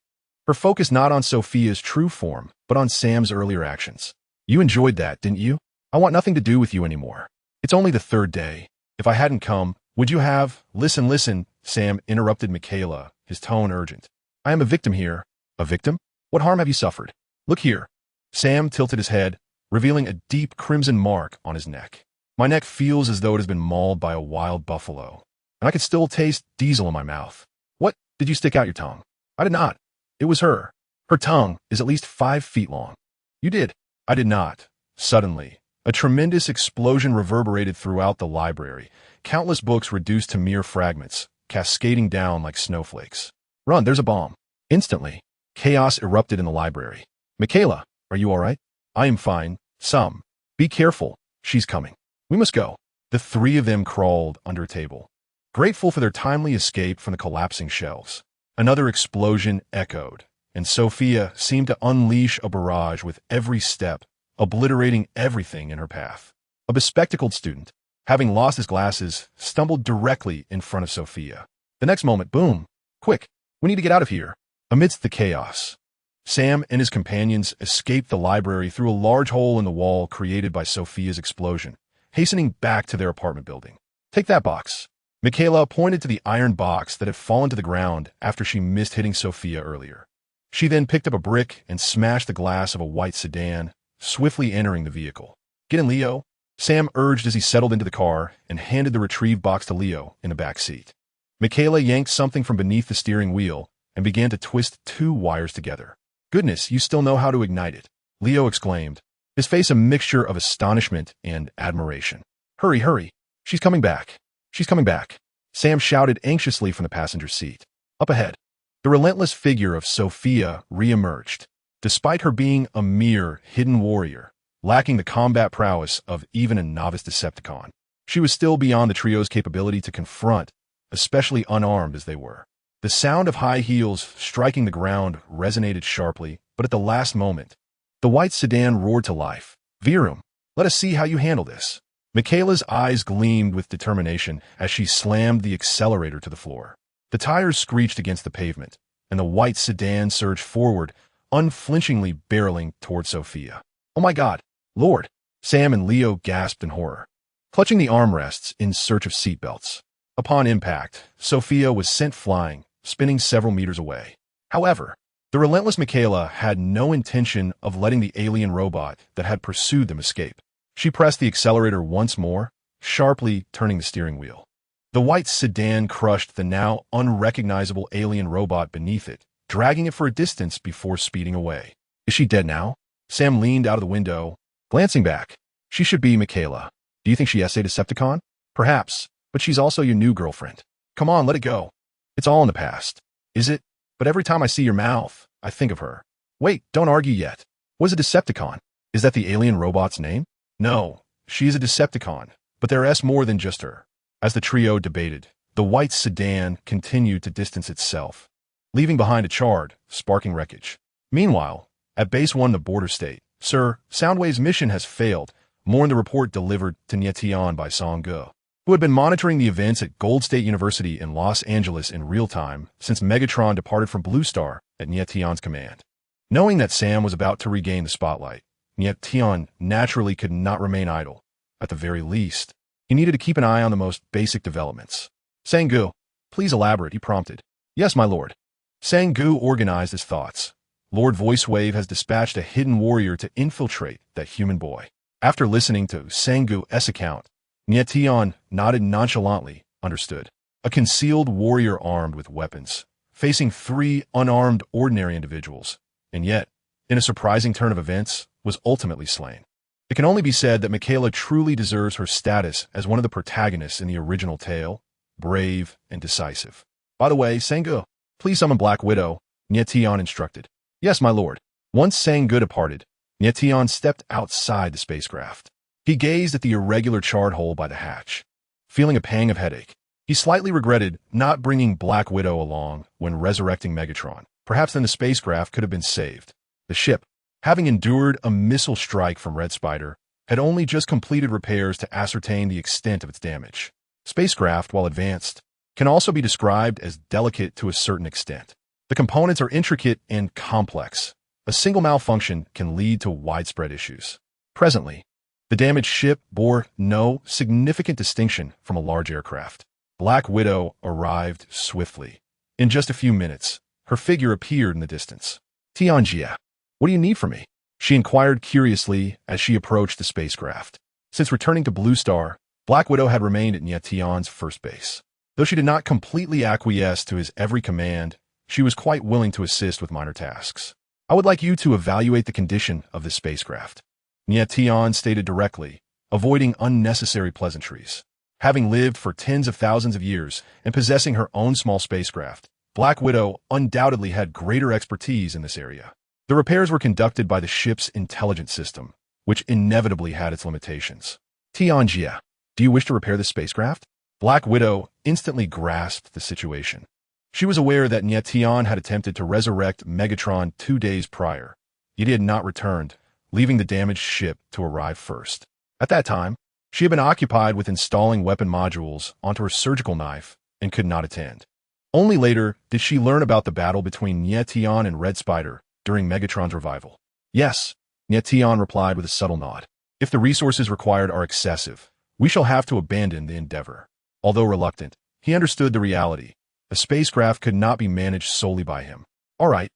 her focus not on Sophia's true form, but on Sam's earlier actions. "You enjoyed that, didn't you? I want nothing to do with you anymore. It's only the third day. If I hadn't come, would you have—" Listen, Sam interrupted Michaela, his tone urgent. "I am a victim here." "A victim? What harm have you suffered?" "Look here." Sam tilted his head, revealing a deep crimson mark on his neck. "My neck feels as though it has been mauled by a wild buffalo, and I could still taste diesel in my mouth." "What? Did you stick out your tongue?" "I did not. It was her. Her tongue is at least 5 feet long." "You did." "I did not." Suddenly, a tremendous explosion reverberated throughout the library, countless books reduced to mere fragments, cascading down like snowflakes. "Run, there's a bomb." Instantly, chaos erupted in the library. "Michaela, are you all right?" "I am fine. Some. Be careful. She's coming. We must go." The three of them crawled under a table, grateful for their timely escape from the collapsing shelves. Another explosion echoed, and Sophia seemed to unleash a barrage with every step, obliterating everything in her path. A bespectacled student, having lost his glasses, stumbled directly in front of Sophia. The next moment, boom! "Quick, we need to get out of here." Amidst the chaos, Sam and his companions escaped the library through a large hole in the wall created by Sophia's explosion, hastening back to their apartment building. "Take that box." Michaela pointed to the iron box that had fallen to the ground after she missed hitting Sophia earlier. She then picked up a brick and smashed the glass of a white sedan, swiftly entering the vehicle. "Get in, Leo," Sam urged as he settled into the car and handed the retrieved box to Leo in the back seat. Michaela yanked something from beneath the steering wheel and began to twist 2 wires together. "Goodness, you still know how to ignite it," Leo exclaimed, his face a mixture of astonishment and admiration. Hurry. She's coming back. She's coming back," Sam shouted anxiously from the passenger seat. Up ahead, the relentless figure of Sophia re-emerged, Despite her being a mere hidden warrior, lacking the combat prowess of even a novice Decepticon, she was still beyond the trio's capability to confront, especially unarmed as they were. The sound of high heels striking the ground resonated sharply, but at the last moment, the white sedan roared to life. Virum, let us see how you handle this. Michaela's eyes gleamed with determination as she slammed the accelerator to the floor. The tires screeched against the pavement, and the white sedan surged forward, unflinchingly barreling toward Sophia. Oh my God, Lord! Sam and Leo gasped in horror, clutching the armrests in search of seatbelts. Upon impact, Sophia was sent flying, spinning several meters away. However, the relentless Michaela had no intention of letting the alien robot that had pursued them escape. She pressed the accelerator once more, sharply turning the steering wheel. The white sedan crushed the now unrecognizable alien robot beneath it, dragging it for a distance before speeding away. Is she dead now? Sam leaned out of the window, glancing back. She should be Michaela. Do you think she essayed Decepticon? Perhaps, but she's also your new girlfriend. Come on, let it go. It's all in the past. Is it? But every time I see your mouth, I think of her. Wait, don't argue yet. Was a Decepticon? Is that the alien robot's name? No, she is a Decepticon, but there is more than just her. As the trio debated, the white sedan continued to distance itself, leaving behind a charred, sparking wreckage. Meanwhile, at Base 1 the border state, Sir, Soundwave's mission has failed, mourned the report delivered to Nie Tian by Song-gu, who had been monitoring the events at Gold State University in Los Angeles in real time since Megatron departed from Blue Star at Nie Tian's command. Knowing that Sam was about to regain the spotlight, Nie Tian naturally could not remain idle. At the very least, he needed to keep an eye on the most basic developments. Sang-gu, please elaborate, he prompted. Yes, my lord. Sang-gu organized his thoughts. Lord Voicewave has dispatched a hidden warrior to infiltrate that human boy. After listening to Sang-gu's account, Nie Tian nodded nonchalantly, understood. A concealed warrior armed with weapons, facing 3 unarmed ordinary individuals, and yet, in a surprising turn of events, was ultimately slain. It can only be said that Michaela truly deserves her status as one of the protagonists in the original tale, brave and decisive. By the way, Sang-gu, please summon Black Widow, Nie Tian instructed. Yes, my lord. Once Sang-gu departed, Nie Tian stepped outside the spacecraft. He gazed at the irregular charred hole by the hatch, feeling a pang of headache. He slightly regretted not bringing Black Widow along when resurrecting Megatron. Perhaps then the spacecraft could have been saved. The ship, having endured a missile strike from Red Spider, had only just completed repairs to ascertain the extent of its damage. Spacecraft, while advanced, can also be described as delicate to a certain extent. The components are intricate and complex. A single malfunction can lead to widespread issues. Presently, the damaged ship bore no significant distinction from a large aircraft. Black Widow arrived swiftly. In just a few minutes, her figure appeared in the distance. Tianjia, what do you need from me? She inquired curiously as she approached the spacecraft. Since returning to Blue Star, Black Widow had remained at Nie Tian's first base. Though she did not completely acquiesce to his every command, she was quite willing to assist with minor tasks. I would like you to evaluate the condition of this spacecraft. Nie Tian stated directly, avoiding unnecessary pleasantries. Having lived for tens of thousands of years and possessing her own small spacecraft, Black Widow undoubtedly had greater expertise in this area. The repairs were conducted by the ship's intelligence system, which inevitably had its limitations. Tianjia, do you wish to repair this spacecraft? Black Widow instantly grasped the situation. She was aware that Nie Tian had attempted to resurrect Megatron 2 days prior, yet he had not returned, leaving the damaged ship to arrive first. At that time, she had been occupied with installing weapon modules onto her surgical knife and could not attend. Only later did she learn about the battle between Nie Tian and Red Spider during Megatron's revival. Yes, Nie Tian replied with a subtle nod. If the resources required are excessive, we shall have to abandon the endeavor. Although reluctant, he understood the reality. A spacecraft could not be managed solely by him. All right,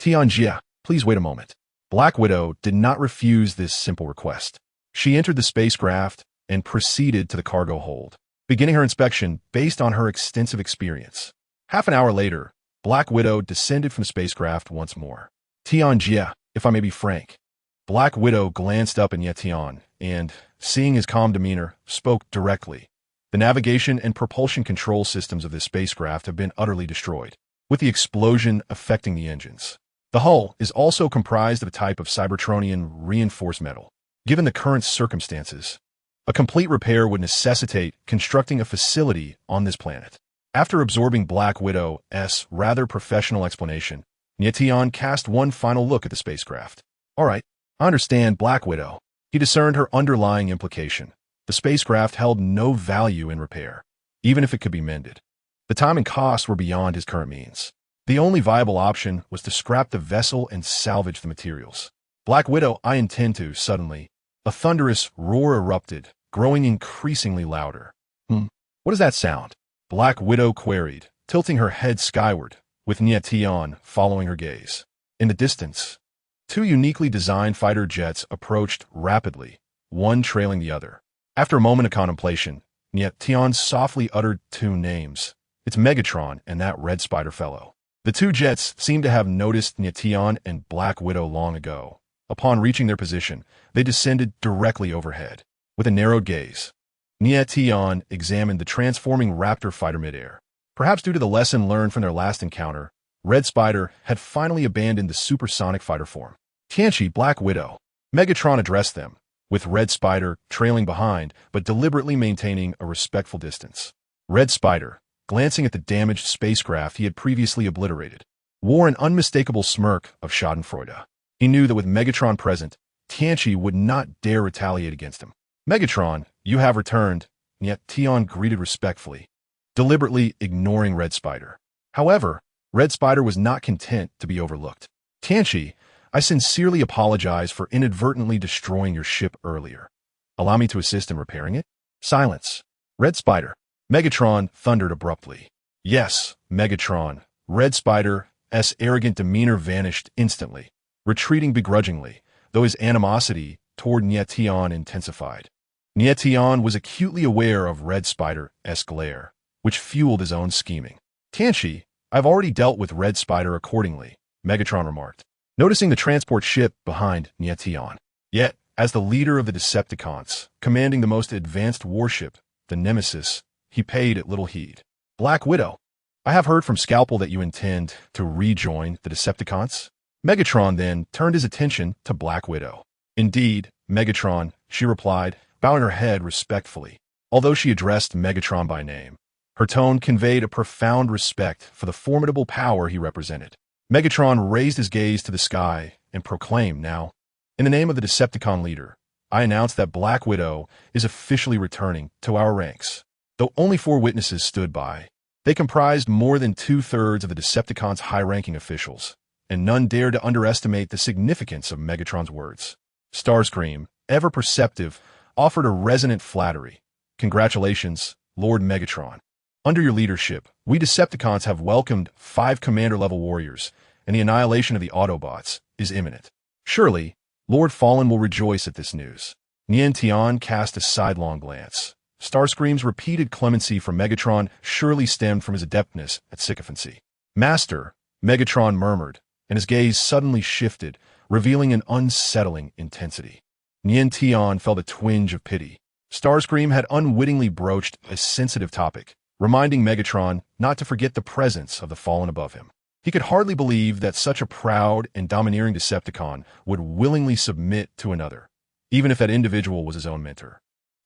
Tianjia, please wait a moment. Black Widow did not refuse this simple request. She entered the spacecraft and proceeded to the cargo hold, beginning her inspection based on her extensive experience. Half an hour later, Black Widow descended from the spacecraft once more. Tianjia, if I may be frank. Black Widow glanced up at Nie Tian and, seeing his calm demeanor, spoke directly. The navigation and propulsion control systems of this spacecraft have been utterly destroyed, with the explosion affecting the engines. The hull is also comprised of a type of Cybertronian reinforced metal. Given the current circumstances, a complete repair would necessitate constructing a facility on this planet. After absorbing Black Widow's rather professional explanation, Nie Tian cast one final look at the spacecraft. All right, I understand, Black Widow. He discerned her underlying implication. The spacecraft held no value in repair, even if it could be mended. The time and cost were beyond his current means. The only viable option was to scrap the vessel and salvage the materials. Black Widow, I intend to, suddenly. A thunderous roar erupted, growing increasingly louder. What does that sound? Black Widow queried, tilting her head skyward, with Nie Tian following her gaze. In the distance, two uniquely designed fighter jets approached rapidly, one trailing the other. After a moment of contemplation, Nie Tian softly uttered two names. It's Megatron and that Red Spider fellow. The two jets seemed to have noticed Nie Tian and Black Widow long ago. Upon reaching their position, they descended directly overhead. With a narrowed gaze, Nie Tian examined the transforming Raptor fighter midair. Perhaps due to the lesson learned from their last encounter, Red Spider had finally abandoned the supersonic fighter form. Tianchi, Black Widow. Megatron addressed them, with Red Spider trailing behind but deliberately maintaining a respectful distance. Red Spider, glancing at the damaged spacecraft he had previously obliterated, wore an unmistakable smirk of schadenfreude. He knew that with Megatron present, Tianchi would not dare retaliate against him. Megatron, you have returned, yet Tian greeted respectfully, deliberately ignoring Red Spider. However, Red Spider was not content to be overlooked. Tianchi, I sincerely apologize for inadvertently destroying your ship earlier. Allow me to assist in repairing it? Silence. Red Spider. Megatron thundered abruptly. Yes, Megatron. Red Spider's arrogant demeanor vanished instantly, retreating begrudgingly, though his animosity toward Nie Tian intensified. Nie Tian was acutely aware of Red Spider's glare, which fueled his own scheming. Tianchi, I've already dealt with Red Spider accordingly, Megatron remarked, noticing the transport ship behind Nie Tian. Yet, as the leader of the Decepticons, commanding the most advanced warship, the Nemesis, he paid little heed. Black Widow, I have heard from Scalpel that you intend to rejoin the Decepticons. Megatron then turned his attention to Black Widow. Indeed, Megatron, she replied, bowing her head respectfully. Although she addressed Megatron by name, her tone conveyed a profound respect for the formidable power he represented. Megatron raised his gaze to the sky and proclaimed, now, in the name of the Decepticon leader, I announce that Black Widow is officially returning to our ranks. Though only 4 witnesses stood by, they comprised more than 2/3 of the Decepticons' high-ranking officials, and none dared to underestimate the significance of Megatron's words. Starscream, ever perceptive, offered a resonant flattery. Congratulations, Lord Megatron. Under your leadership, we Decepticons have welcomed 5 commander-level warriors, and the annihilation of the Autobots is imminent. Surely, Lord Fallen will rejoice at this news. Nie Tian cast a sidelong glance. Starscream's repeated clemency for Megatron surely stemmed from his adeptness at sycophancy. Master, Megatron murmured, and his gaze suddenly shifted, revealing an unsettling intensity. Nie Tian felt a twinge of pity. Starscream had unwittingly broached a sensitive topic, reminding Megatron not to forget the presence of the fallen above him. He could hardly believe that such a proud and domineering Decepticon would willingly submit to another, even if that individual was his own mentor.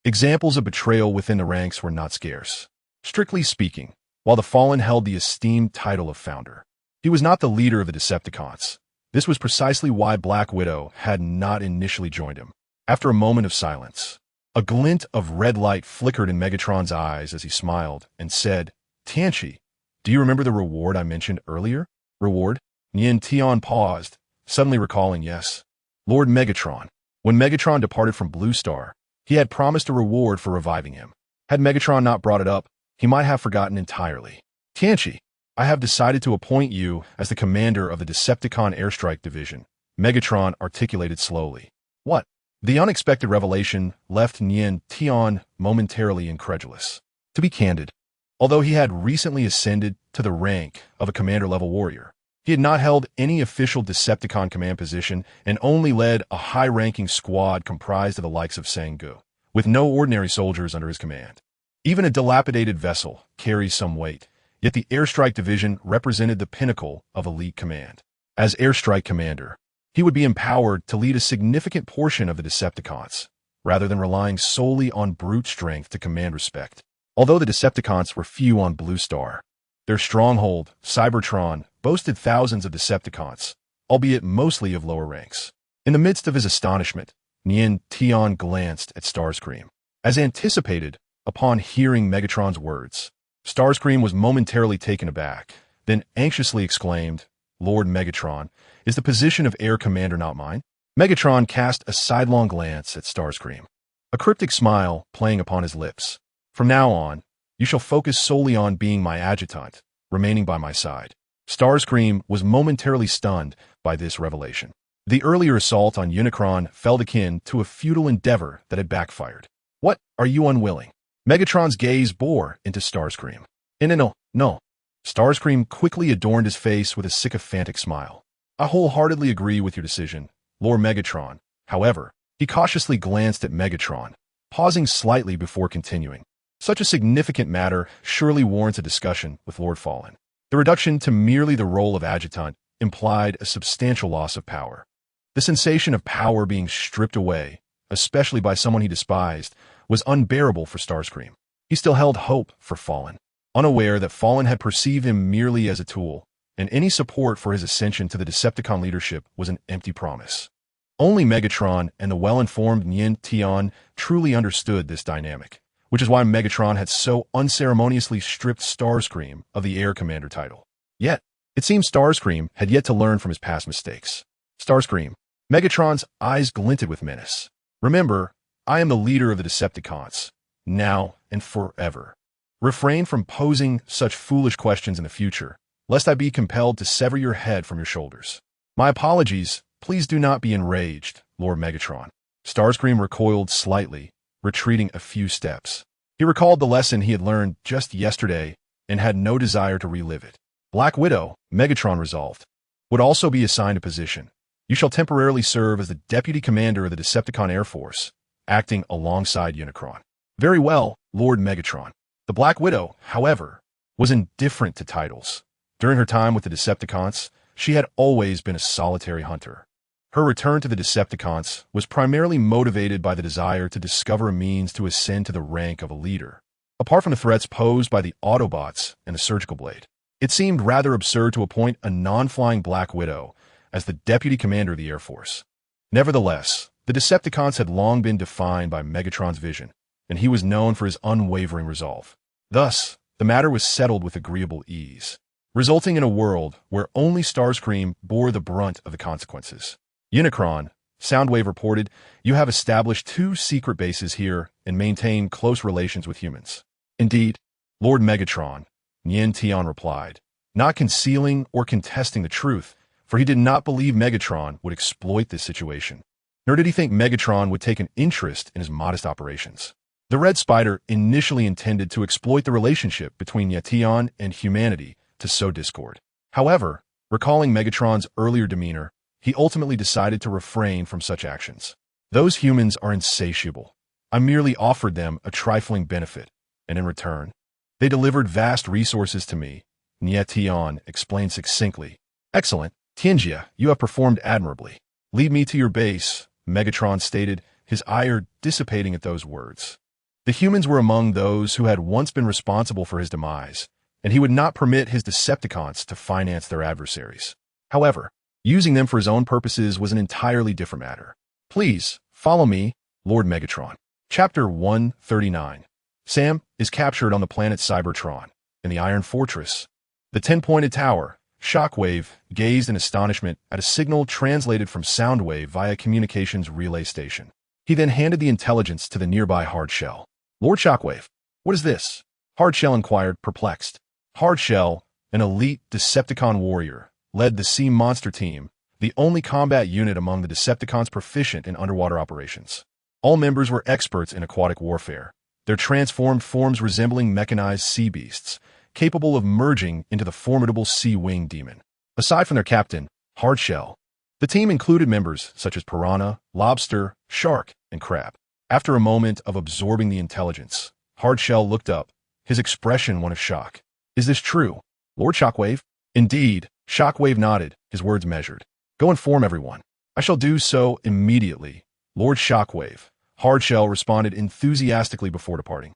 Examples of betrayal within the ranks were not scarce. Strictly speaking, while the Fallen held the esteemed title of Founder, he was not the leader of the Decepticons. This was precisely why Black Widow had not initially joined him. After a moment of silence, a glint of red light flickered in Megatron's eyes as he smiled and said, Tianchi, do you remember the reward I mentioned earlier? Reward? Nie Tian paused, suddenly recalling, yes. Lord Megatron. When Megatron departed from Blue Star, he had promised a reward for reviving him. Had Megatron not brought it up, he might have forgotten entirely. Tianchi, I have decided to appoint you as the commander of the Decepticon Airstrike Division, Megatron articulated slowly. What? The unexpected revelation left Nie Tian momentarily incredulous. To be candid, although he had recently ascended to the rank of a commander-level warrior, he had not held any official Decepticon command position and only led a high-ranking squad comprised of the likes of Sangu, with no ordinary soldiers under his command. Even a dilapidated vessel carries some weight, yet the Airstrike Division represented the pinnacle of elite command. As airstrike commander, he would be empowered to lead a significant portion of the Decepticons, rather than relying solely on brute strength to command respect. Although the Decepticons were few on Blue Star, their stronghold, Cybertron, boasted thousands of Decepticons, albeit mostly of lower ranks. In the midst of his astonishment, Nie Tian glanced at Starscream. As anticipated, upon hearing Megatron's words, Starscream was momentarily taken aback, then anxiously exclaimed, "Lord Megatron, is the position of Air Commander not mine?" Megatron cast a sidelong glance at Starscream, a cryptic smile playing upon his lips. "From now on, you shall focus solely on being my adjutant, remaining by my side." Starscream was momentarily stunned by this revelation. The earlier assault on Unicron felt akin to a futile endeavor that had backfired. "What, are you unwilling?" Megatron's gaze bore into Starscream. No. Starscream quickly adorned his face with a sycophantic smile. "I wholeheartedly agree with your decision, Lord Megatron." However, he cautiously glanced at Megatron, pausing slightly before continuing. "Such a significant matter surely warrants a discussion with Lord Fallen." The reduction to merely the role of adjutant implied a substantial loss of power. The sensation of power being stripped away, especially by someone he despised, was unbearable for Starscream. He still held hope for Fallen, unaware that Fallen had perceived him merely as a tool, and any support for his ascension to the Decepticon leadership was an empty promise. Only Megatron and the well-informed Nie Tian truly understood this dynamic, which is why Megatron had so unceremoniously stripped Starscream of the Air Commander title. Yet, it seems Starscream had yet to learn from his past mistakes. "Starscream," Megatron's eyes glinted with menace. "Remember, I am the leader of the Decepticons, now and forever. Refrain from posing such foolish questions in the future, lest I be compelled to sever your head from your shoulders." "My apologies, please do not be enraged, Lord Megatron." Starscream recoiled slightly, retreating a few steps. He recalled the lesson he had learned just yesterday and had no desire to relive it. Black Widow, Megatron resolved, would also be assigned a position. "You shall temporarily serve as the Deputy Commander of the Decepticon Air Force, acting alongside Unicron." "Very well, Lord Megatron." The Black Widow, however, was indifferent to titles. During her time with the Decepticons, she had always been a solitary hunter. Her return to the Decepticons was primarily motivated by the desire to discover a means to ascend to the rank of a leader. Apart from the threats posed by the Autobots and the Surgical Blade, it seemed rather absurd to appoint a non-flying Black Widow as the Deputy Commander of the Air Force. Nevertheless, the Decepticons had long been defined by Megatron's vision, and he was known for his unwavering resolve. Thus, the matter was settled with agreeable ease, resulting in a world where only Starscream bore the brunt of the consequences. "Unicron," Soundwave reported, "you have established 2 secret bases here and maintain close relations with humans." "Indeed, Lord Megatron," Nie Tian replied, not concealing or contesting the truth, for he did not believe Megatron would exploit this situation. Nor did he think Megatron would take an interest in his modest operations. The Red Spider initially intended to exploit the relationship between Nie Tian and humanity to sow discord. However, recalling Megatron's earlier demeanor, he ultimately decided to refrain from such actions. "Those humans are insatiable. I merely offered them a trifling benefit, and in return, they delivered vast resources to me," Nie Tian explained succinctly. "Excellent, Tianjia, you have performed admirably. Lead me to your base," Megatron stated, his ire dissipating at those words. The humans were among those who had once been responsible for his demise, and he would not permit his Decepticons to finance their adversaries. However, using them for his own purposes was an entirely different matter. "Please, follow me, Lord Megatron." Chapter 139. Sam is captured on the planet Cybertron, in the Iron Fortress. The 10-pointed tower, Shockwave, gazed in astonishment at a signal translated from Soundwave via communications relay station. He then handed the intelligence to the nearby Hardshell. "Lord Shockwave, what is this?" Hardshell inquired, perplexed. Hardshell, an elite Decepticon warrior, led the Sea Monster Team, the only combat unit among the Decepticons proficient in underwater operations. All members were experts in aquatic warfare, their transformed forms resembling mechanized sea beasts, capable of merging into the formidable Sea Wing Demon. Aside from their captain, Hardshell, the team included members such as Piranha, Lobster, Shark, and Crab. After a moment of absorbing the intelligence, Hardshell looked up, his expression one of shock. "Is this true, Lord Shockwave?" "Indeed, Shockwave nodded, his words measured. Go inform everyone. I shall do so immediately. Lord Shockwave, Hardshell responded enthusiastically before departing,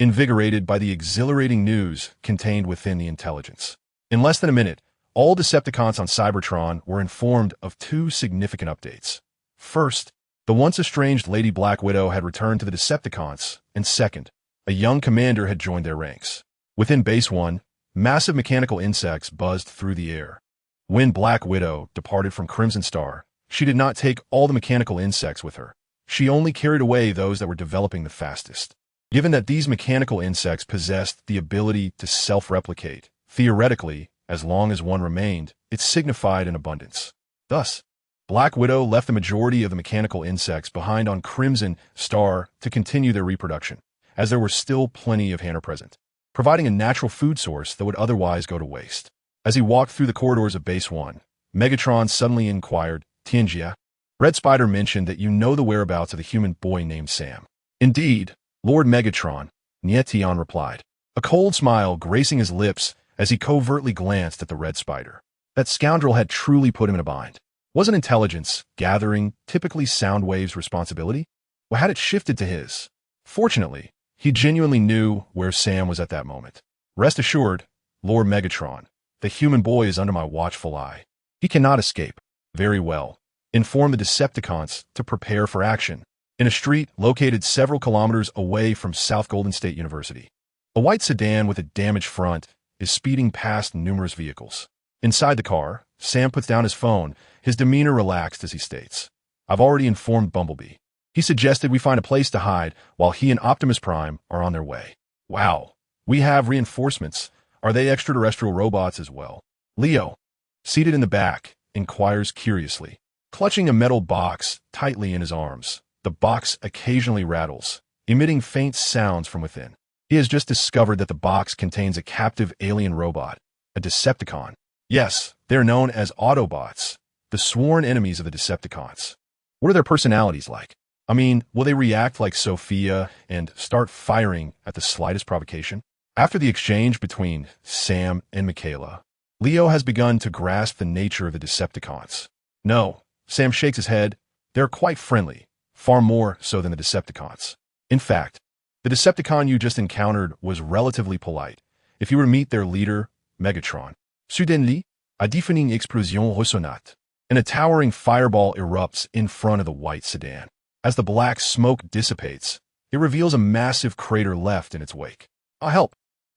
invigorated by the exhilarating news contained within the intelligence. In less than a minute, all Decepticons on Cybertron were informed of two significant updates. First, the once estranged Lady Black Widow had returned to the Decepticons, and second, a young commander had joined their ranks. Within Base 1, massive mechanical insects buzzed through the air. When Black Widow departed from Crimson Star, she did not take all the mechanical insects with her. She only carried away those that were developing the fastest. Given that these mechanical insects possessed the ability to self-replicate, theoretically, as long as one remained, it signified an abundance. Thus, Black Widow left the majority of the mechanical insects behind on Crimson Star to continue their reproduction, as there were still plenty of Hanner present, providing a natural food source that would otherwise go to waste. As he walked through the corridors of Base 1, Megatron suddenly inquired, Tianjia? Red Spider mentioned that you know the whereabouts of the human boy named Sam. Indeed, Lord Megatron, Nie Tian replied, a cold smile gracing his lips as he covertly glanced at the Red Spider. That scoundrel had truly put him in a bind. Wasn't intelligence gathering typically Soundwave's responsibility? Well, had it shifted to his? Fortunately, he genuinely knew where Sam was at that moment. Rest assured, Lord Megatron, the human boy is under my watchful eye. He cannot escape. Very well. Inform the Decepticons to prepare for action. In a street located several kilometers away from South Golden State University, a white sedan with a damaged front is speeding past numerous vehicles. Inside the car, Sam puts down his phone, his demeanor relaxed as he states, I've already informed Bumblebee. He suggested we find a place to hide while he and Optimus Prime are on their way. Wow, we have reinforcements. Are they extraterrestrial robots as well? Leo, seated in the back, inquires curiously, clutching a metal box tightly in his arms. The box occasionally rattles, emitting faint sounds from within. He has just discovered that the box contains a captive alien robot, a Decepticon. Yes, they're known as Autobots, the sworn enemies of the Decepticons. What are their personalities like? I mean, will they react like Sophia and start firing at the slightest provocation? After the exchange between Sam and Michaela, Leo has begun to grasp the nature of the Decepticons. No, Sam shakes his head. They're quite friendly, far more so than the Decepticons. In fact, the Decepticon you just encountered was relatively polite. If you were to meet their leader, Megatron, Soudainly, a deafening explosion ressonnat, and a towering fireball erupts in front of the white sedan. As the black smoke dissipates, it reveals a massive crater left in its wake. I'll help.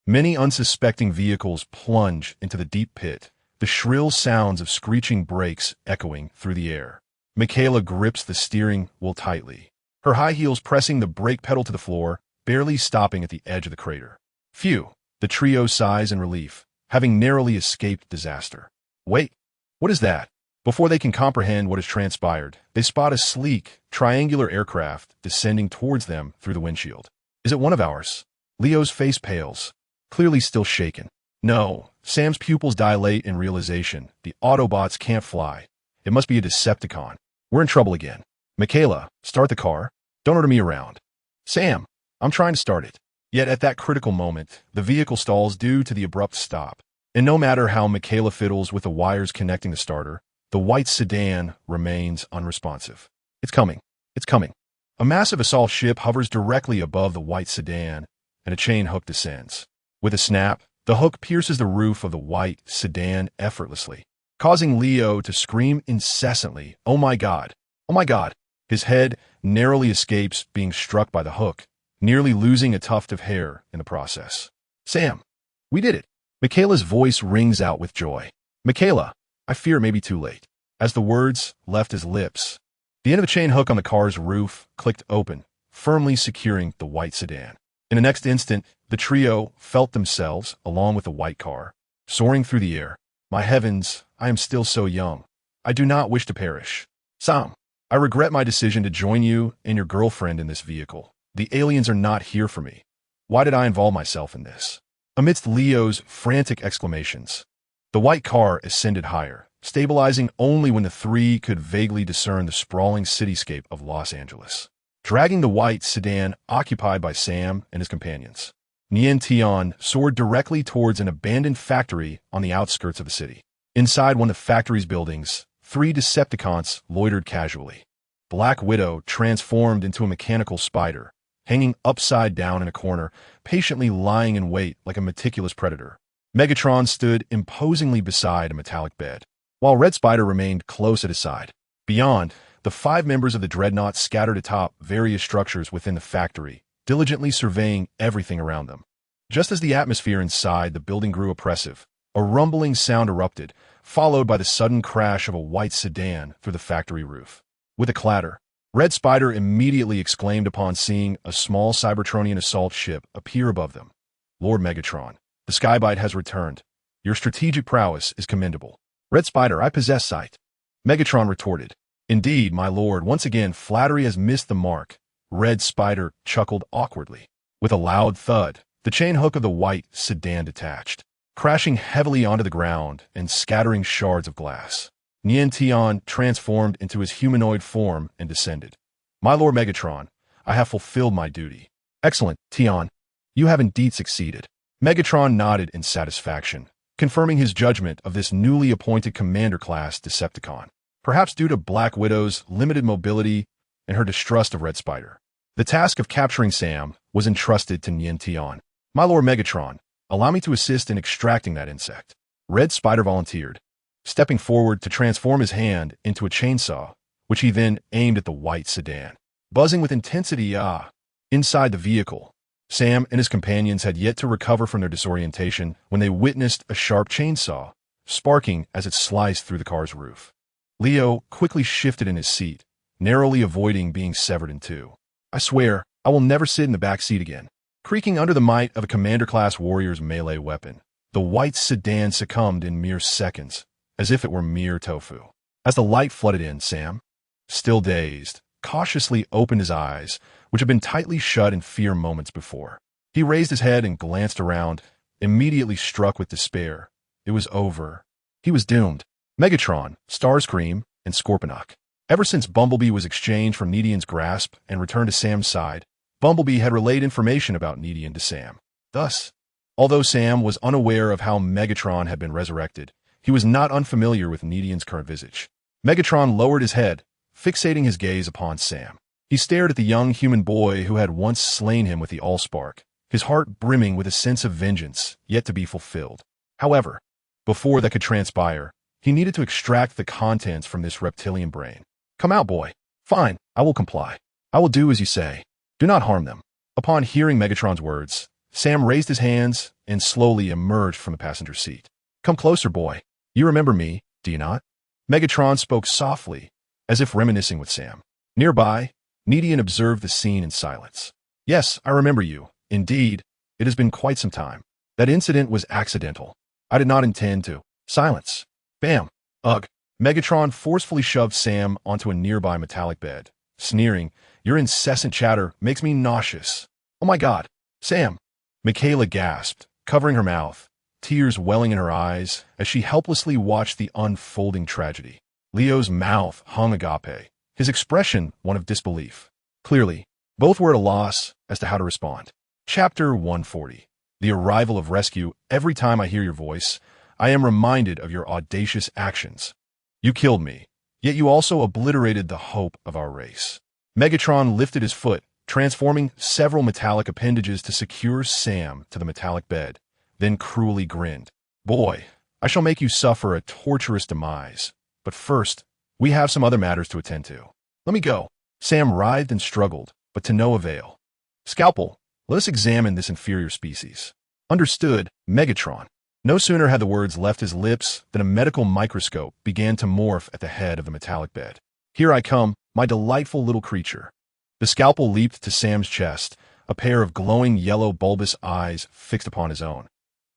Many unsuspecting vehicles plunge into the deep pit, the shrill sounds of screeching brakes echoing through the air. Michaela grips the steering wheel tightly, her high heels pressing the brake pedal to the floor, barely stopping at the edge of the crater. Phew, the trio sighs in relief, having narrowly escaped disaster. Wait, what is that? Before they can comprehend what has transpired, they spot a sleek, triangular aircraft descending towards them through the windshield. Is it one of ours? Leo's face pales, clearly still shaken. No, Sam's pupils dilate in realization. The Autobots can't fly. It must be a Decepticon. We're in trouble again. Michaela, start the car. Don't order me around. Sam, I'm trying to start it. Yet at that critical moment, the vehicle stalls due to the abrupt stop. And no matter how Michaela fiddles with the wires connecting the starter, the white sedan remains unresponsive. It's coming. It's coming. A massive assault ship hovers directly above the white sedan, and a chain hook descends. With a snap, the hook pierces the roof of the white sedan effortlessly, causing Leo to scream incessantly, "Oh my God! Oh my God!" His head narrowly escapes being struck by the hook, nearly losing a tuft of hair in the process. Sam, we did it. Michaela's voice rings out with joy. Michaela, I fear it may be too late. As the words left his lips, the end of the chain hook on the car's roof clicked open, firmly securing the white sedan. In the next instant, the trio felt themselves, along with the white car, soaring through the air. My heavens, I am still so young. I do not wish to perish. Sam, I regret my decision to join you and your girlfriend in this vehicle. The aliens are not here for me. Why did I involve myself in this? Amidst Leo's frantic exclamations, the white car ascended higher, stabilizing only when the three could vaguely discern the sprawling cityscape of Los Angeles, dragging the white sedan occupied by Sam and his companions. Nie Tian soared directly towards an abandoned factory on the outskirts of the city. Inside one of the factory's buildings, 3 Decepticons loitered casually. Black Widow transformed into a mechanical spider, hanging upside down in a corner, patiently lying in wait like a meticulous predator. Megatron stood imposingly beside a metallic bed, while Red Spider remained close at his side. Beyond, the 5 members of the Dreadnought scattered atop various structures within the factory, diligently surveying everything around them. Just as the atmosphere inside the building grew oppressive, a rumbling sound erupted, followed by the sudden crash of a white sedan through the factory roof. With a clatter, Red Spider immediately exclaimed upon seeing a small Cybertronian assault ship appear above them. "Lord Megatron, the Skybite has returned. Your strategic prowess is commendable." "Red Spider, I possess sight," Megatron retorted. "Indeed, my lord, once again flattery has missed the mark." Red Spider chuckled awkwardly. With a loud thud, the chain hook of the white sedan detached, crashing heavily onto the ground and scattering shards of glass. Nie Tian transformed into his humanoid form and descended. "My Lord Megatron, I have fulfilled my duty." "Excellent, Tian. You have indeed succeeded." Megatron nodded in satisfaction, confirming his judgment of this newly appointed commander-class Decepticon, perhaps due to Black Widow's limited mobility and her distrust of Red Spider. The task of capturing Sam was entrusted to Nie Tian. "My Lord Megatron, allow me to assist in extracting that insect." Red Spider volunteered, stepping forward to transform his hand into a chainsaw, which he then aimed at the white sedan. Buzzing with intensity, inside the vehicle, Sam and his companions had yet to recover from their disorientation when they witnessed a sharp chainsaw, sparking as it sliced through the car's roof. Leo quickly shifted in his seat, narrowly avoiding being severed in two. "I swear, I will never sit in the back seat again." Creaking under the might of a commander-class warrior's melee weapon, the white sedan succumbed in mere seconds, as if it were mere tofu. As the light flooded in, Sam, still dazed, cautiously opened his eyes, which had been tightly shut in fear moments before. He raised his head and glanced around, immediately struck with despair. It was over. He was doomed. Megatron, Starscream, and Scorponok. Ever since Bumblebee was exchanged from Nie Tian's grasp and returned to Sam's side, Bumblebee had relayed information about Nie Tian to Sam. Thus, although Sam was unaware of how Megatron had been resurrected, he was not unfamiliar with Nie Tian's current visage. Megatron lowered his head, fixating his gaze upon Sam. He stared at the young human boy who had once slain him with the Allspark, his heart brimming with a sense of vengeance yet to be fulfilled. However, before that could transpire, he needed to extract the contents from this reptilian brain. "Come out, boy." "Fine, I will comply. I will do as you say. Do not harm them." Upon hearing Megatron's words, Sam raised his hands and slowly emerged from the passenger seat. "Come closer, boy. You remember me, do you not?" Megatron spoke softly, as if reminiscing with Sam. Nearby, Nie Tian observed the scene in silence. "Yes, I remember you. Indeed, it has been quite some time. That incident was accidental. I did not intend to." Silence. Bam. Ugh. Megatron forcefully shoved Sam onto a nearby metallic bed, sneering, "Your incessant chatter makes me nauseous." "Oh my God, Sam!" Michaela gasped, covering her mouth, tears welling in her eyes as she helplessly watched the unfolding tragedy. Leo's mouth hung agape, his expression one of disbelief. Clearly, both were at a loss as to how to respond. Chapter 140. The arrival of rescue. Every time I hear your voice, I am reminded of your audacious actions. You killed me, yet you also obliterated the hope of our race. Megatron lifted his foot, transforming several metallic appendages to secure Sam to the metallic bed, then cruelly grinned. "Boy, I shall make you suffer a torturous demise. But first, we have some other matters to attend to. Let me go." Sam writhed and struggled, but to no avail. "Scalpel, let us examine this inferior species." "Understood, Megatron." No sooner had the words left his lips than a medical microscope began to morph at the head of the metallic bed. "Here I come, my delightful little creature." The scalpel leaped to Sam's chest, a pair of glowing yellow bulbous eyes fixed upon his own.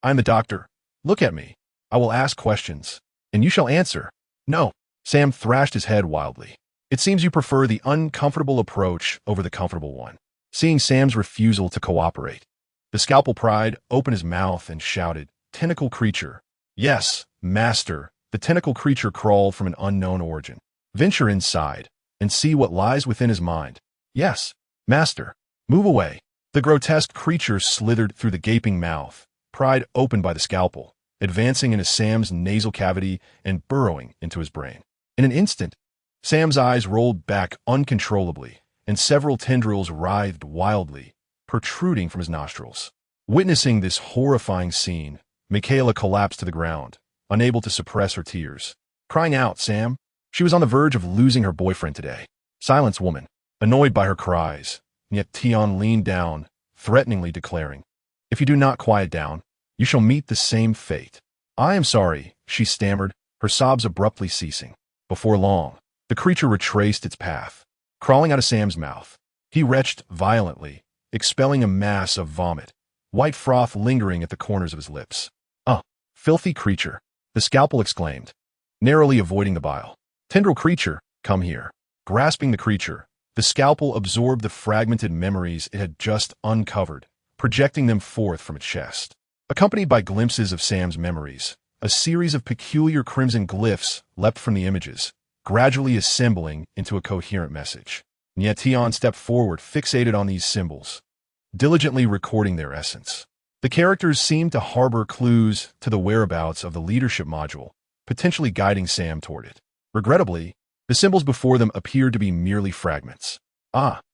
"I am the doctor. Look at me. I will ask questions, and you shall answer." "No." Sam thrashed his head wildly. "It seems you prefer the uncomfortable approach over the comfortable one." Seeing Sam's refusal to cooperate, the scalpel pried opened his mouth and shouted, "Tentacle creature." "Yes, master." The tentacle creature crawled from an unknown origin. "Venture inside and see what lies within his mind." "Yes, master." "Move away." The grotesque creature slithered through the gaping mouth, pried open by the scalpel, advancing into Sam's nasal cavity and burrowing into his brain. In an instant, Sam's eyes rolled back uncontrollably, and several tendrils writhed wildly, protruding from his nostrils. Witnessing this horrifying scene, Michaela collapsed to the ground, unable to suppress her tears. Crying out, "Sam!" She was on the verge of losing her boyfriend today. "Silence, woman." Annoyed by her cries, Nie Tian leaned down, threateningly declaring, "If you do not quiet down, you shall meet the same fate." "I am sorry," she stammered, her sobs abruptly ceasing. Before long, the creature retraced its path. Crawling out of Sam's mouth, he retched violently, expelling a mass of vomit, white froth lingering at the corners of his lips. Filthy creature," the scalpel exclaimed, narrowly avoiding the bile. "Tendril creature, come here." Grasping the creature, the scalpel absorbed the fragmented memories it had just uncovered, projecting them forth from its chest. Accompanied by glimpses of Sam's memories, a series of peculiar crimson glyphs leapt from the images, gradually assembling into a coherent message. Nie Tian stepped forward, fixated on these symbols, diligently recording their essence. The characters seemed to harbor clues to the whereabouts of the leadership module, potentially guiding Sam toward it. Regrettably, the symbols before them appeared to be merely fragments.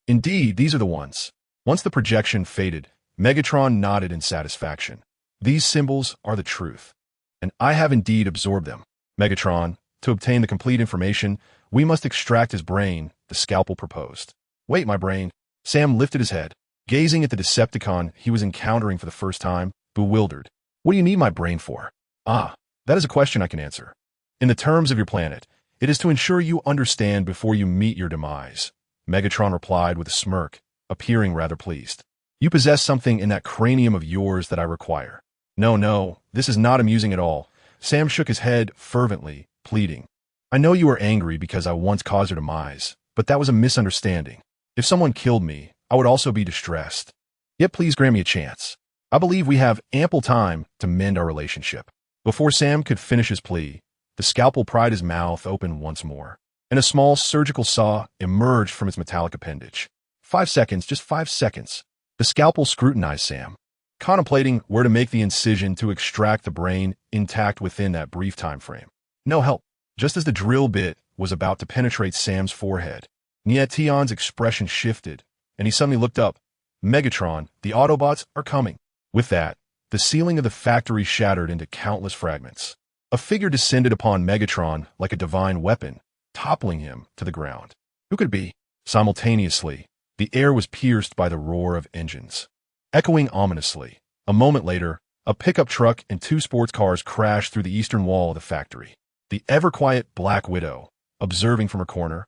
Indeed, these are the ones. Once the projection faded, Megatron nodded in satisfaction. "These symbols are the truth, and I have indeed absorbed them." "Megatron, to obtain the complete information, we must extract his brain," the scalpel proposed. "Wait, my brain." Sam lifted his head, gazing at the Decepticon he was encountering for the first time, bewildered. "What do you need my brain for?" That is a question I can answer. In the terms of your planet, it is to ensure you understand before you meet your demise," Megatron replied with a smirk, appearing rather pleased. "You possess something in that cranium of yours that I require." No, this is not amusing at all." Sam shook his head fervently, pleading. "I know you are angry because I once caused your demise, but that was a misunderstanding. If someone killed me, I would also be distressed. Yet please grant me a chance. I believe we have ample time to mend our relationship." Before Sam could finish his plea, the scalpel pried his mouth open once more, and a small surgical saw emerged from its metallic appendage. 5 seconds, just 5 seconds. The scalpel scrutinized Sam, contemplating where to make the incision to extract the brain intact within that brief time frame. No help. Just as the drill bit was about to penetrate Sam's forehead, Nie Tian's expression shifted, and he suddenly looked up. "Megatron, the Autobots are coming." With that, the ceiling of the factory shattered into countless fragments. A figure descended upon Megatron like a divine weapon, toppling him to the ground. Who could it be? Simultaneously, the air was pierced by the roar of engines. Echoing ominously, a moment later, a pickup truck and 2 sports cars crashed through the eastern wall of the factory. The ever-quiet Black Widow, observing from her corner,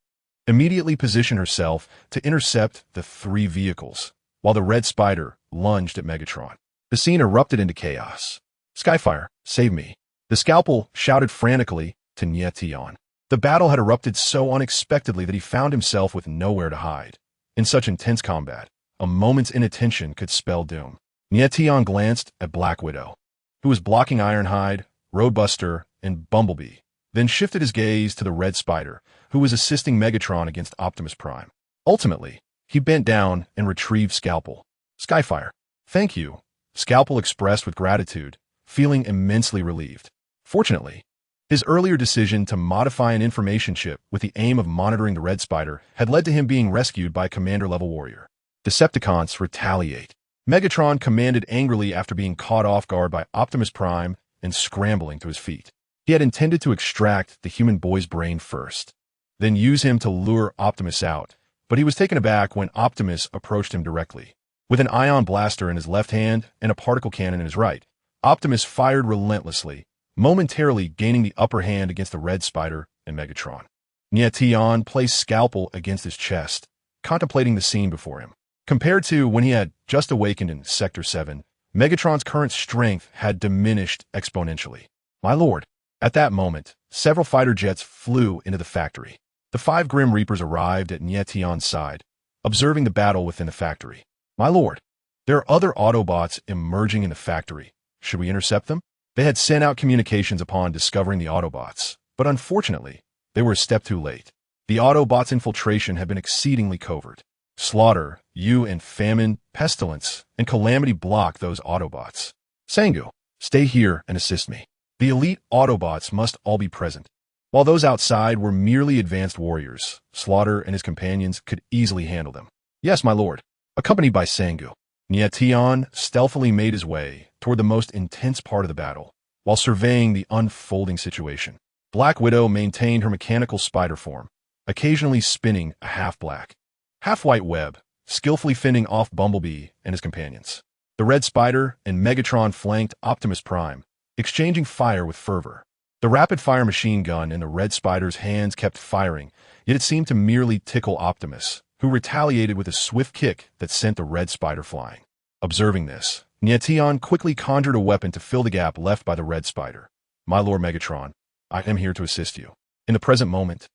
immediately positioned herself to intercept the 3 vehicles, while the Red Spider lunged at Megatron. The scene erupted into chaos. "Skyfire, save me!" The scalpel shouted frantically to Nie Tian. The battle had erupted so unexpectedly that he found himself with nowhere to hide. In such intense combat, a moment's inattention could spell doom. Nie Tian glanced at Black Widow, who was blocking Ironhide, Roadbuster, and Bumblebee, then shifted his gaze to the Red Spider, who was assisting Megatron against Optimus Prime. Ultimately, he bent down and retrieved Scalpel. "Skyfire, thank you," Scalpel expressed with gratitude, feeling immensely relieved. Fortunately, his earlier decision to modify an information chip with the aim of monitoring the Red Spider had led to him being rescued by a commander-level warrior. Decepticons retaliate. Megatron commanded angrily after being caught off guard by Optimus Prime and scrambling to his feet. He had intended to extract the human boy's brain first, then use him to lure Optimus out, but he was taken aback when Optimus approached him directly. With an ion blaster in his left hand and a particle cannon in his right, Optimus fired relentlessly, momentarily gaining the upper hand against the Red Spider and Megatron. Nie Tian placed Scalpel against his chest, contemplating the scene before him. Compared to when he had just awakened in Sector 7, Megatron's current strength had diminished exponentially. "My lord." At that moment, several fighter jets flew into the factory. The 5 Grim Reapers arrived at Nie Tian's side, observing the battle within the factory. "My lord, there are other Autobots emerging in the factory. Should we intercept them?" They had sent out communications upon discovering the Autobots, but unfortunately, they were a step too late. The Autobots' infiltration had been exceedingly covert. Slaughter, and famine, pestilence, and calamity blocked those Autobots. "Sangu, stay here and assist me." The elite Autobots must all be present. While those outside were merely advanced warriors, Slaughter and his companions could easily handle them. Yes, my lord. Accompanied by Sangu, Nie Tian stealthily made his way toward the most intense part of the battle, while surveying the unfolding situation. Black Widow maintained her mechanical spider form, occasionally spinning a half-black, half-white web, skillfully fending off Bumblebee and his companions. The Red Spider and Megatron flanked Optimus Prime, exchanging fire with fervor. The rapid-fire machine gun in the Red Spider's hands kept firing, yet it seemed to merely tickle Optimus, who retaliated with a swift kick that sent the Red Spider flying. Observing this, Nie Tian quickly conjured a weapon to fill the gap left by the Red Spider. My Lord Megatron, I am here to assist you. In the present moment,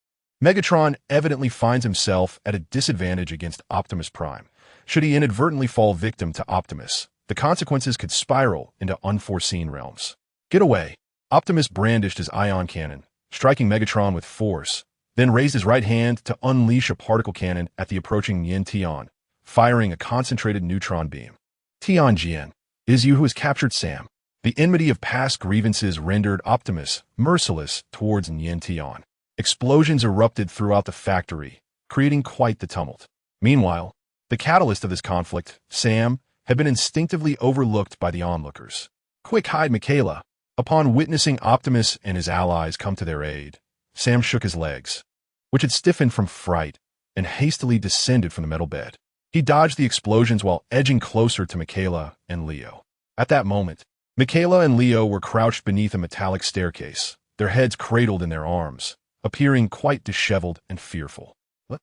Megatron evidently finds himself at a disadvantage against Optimus Prime. Should he inadvertently fall victim to Optimus, the consequences could spiral into unforeseen realms. Get away! Optimus brandished his ion cannon, striking Megatron with force, then raised his right hand to unleash a particle cannon at the approaching Nie Tian, firing a concentrated neutron beam. Tian Jian, is you who has captured Sam. The enmity of past grievances rendered Optimus merciless towards Nie Tian. Explosions erupted throughout the factory, creating quite the tumult. Meanwhile, the catalyst of this conflict, Sam, had been instinctively overlooked by the onlookers. Quick-eyed Michaela. Upon witnessing Optimus and his allies come to their aid, Sam shook his legs, which had stiffened from fright, and hastily descended from the metal bed. He dodged the explosions while edging closer to Michaela and Leo. At that moment, Michaela and Leo were crouched beneath a metallic staircase, their heads cradled in their arms, appearing quite disheveled and fearful. Let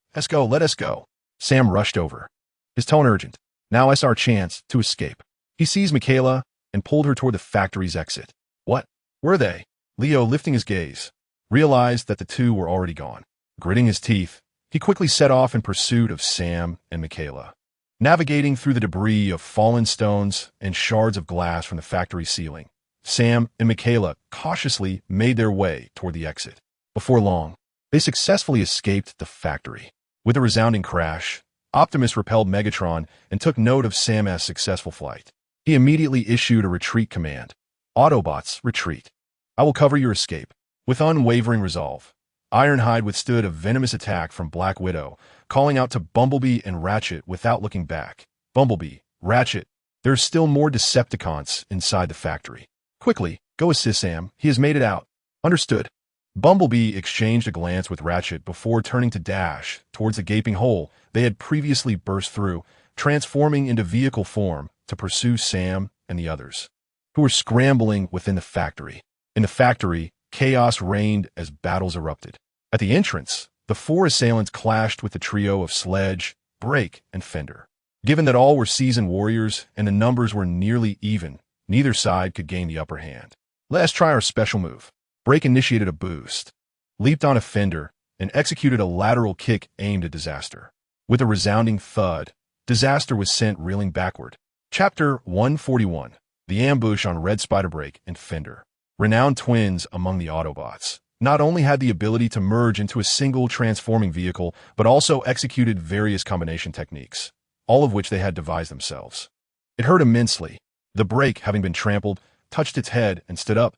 us go. Sam rushed over, his tone urgent. Now is our chance to escape. He seized Michaela and pulled her toward the factory's exit. What? Were they? Leo, lifting his gaze, realized that the two were already gone. Gritting his teeth, he quickly set off in pursuit of Sam and Michaela. Navigating through the debris of fallen stones and shards of glass from the factory ceiling, Sam and Michaela cautiously made their way toward the exit. Before long, they successfully escaped the factory. With a resounding crash, Optimus repelled Megatron and took note of Sam's successful flight. He immediately issued a retreat command. Autobots, retreat. I will cover your escape. With unwavering resolve, Ironhide withstood a venomous attack from Black Widow, calling out to Bumblebee and Ratchet without looking back. Bumblebee, Ratchet, there are still more Decepticons inside the factory. Quickly, go assist Sam. He has made it out. Understood. Bumblebee exchanged a glance with Ratchet before turning to dash towards the gaping hole they had previously burst through, transforming into vehicle form to pursue Sam and the others, who were scrambling within the factory. In the factory, chaos reigned as battles erupted. At the entrance, the four assailants clashed with the trio of Sledge, Brake, and Fender. Given that all were seasoned warriors and the numbers were nearly even, neither side could gain the upper hand. Let's try our special move. Brake initiated a boost, leaped on a Fender, and executed a lateral kick aimed at Disaster. With a resounding thud, Disaster was sent reeling backward. Chapter 141. The Ambush on Red Spider, Brake, and Fender. Renowned twins among the Autobots, not only had the ability to merge into a single transforming vehicle, but also executed various combination techniques, all of which they had devised themselves. It hurt immensely. The Brake, having been trampled, touched its head and stood up.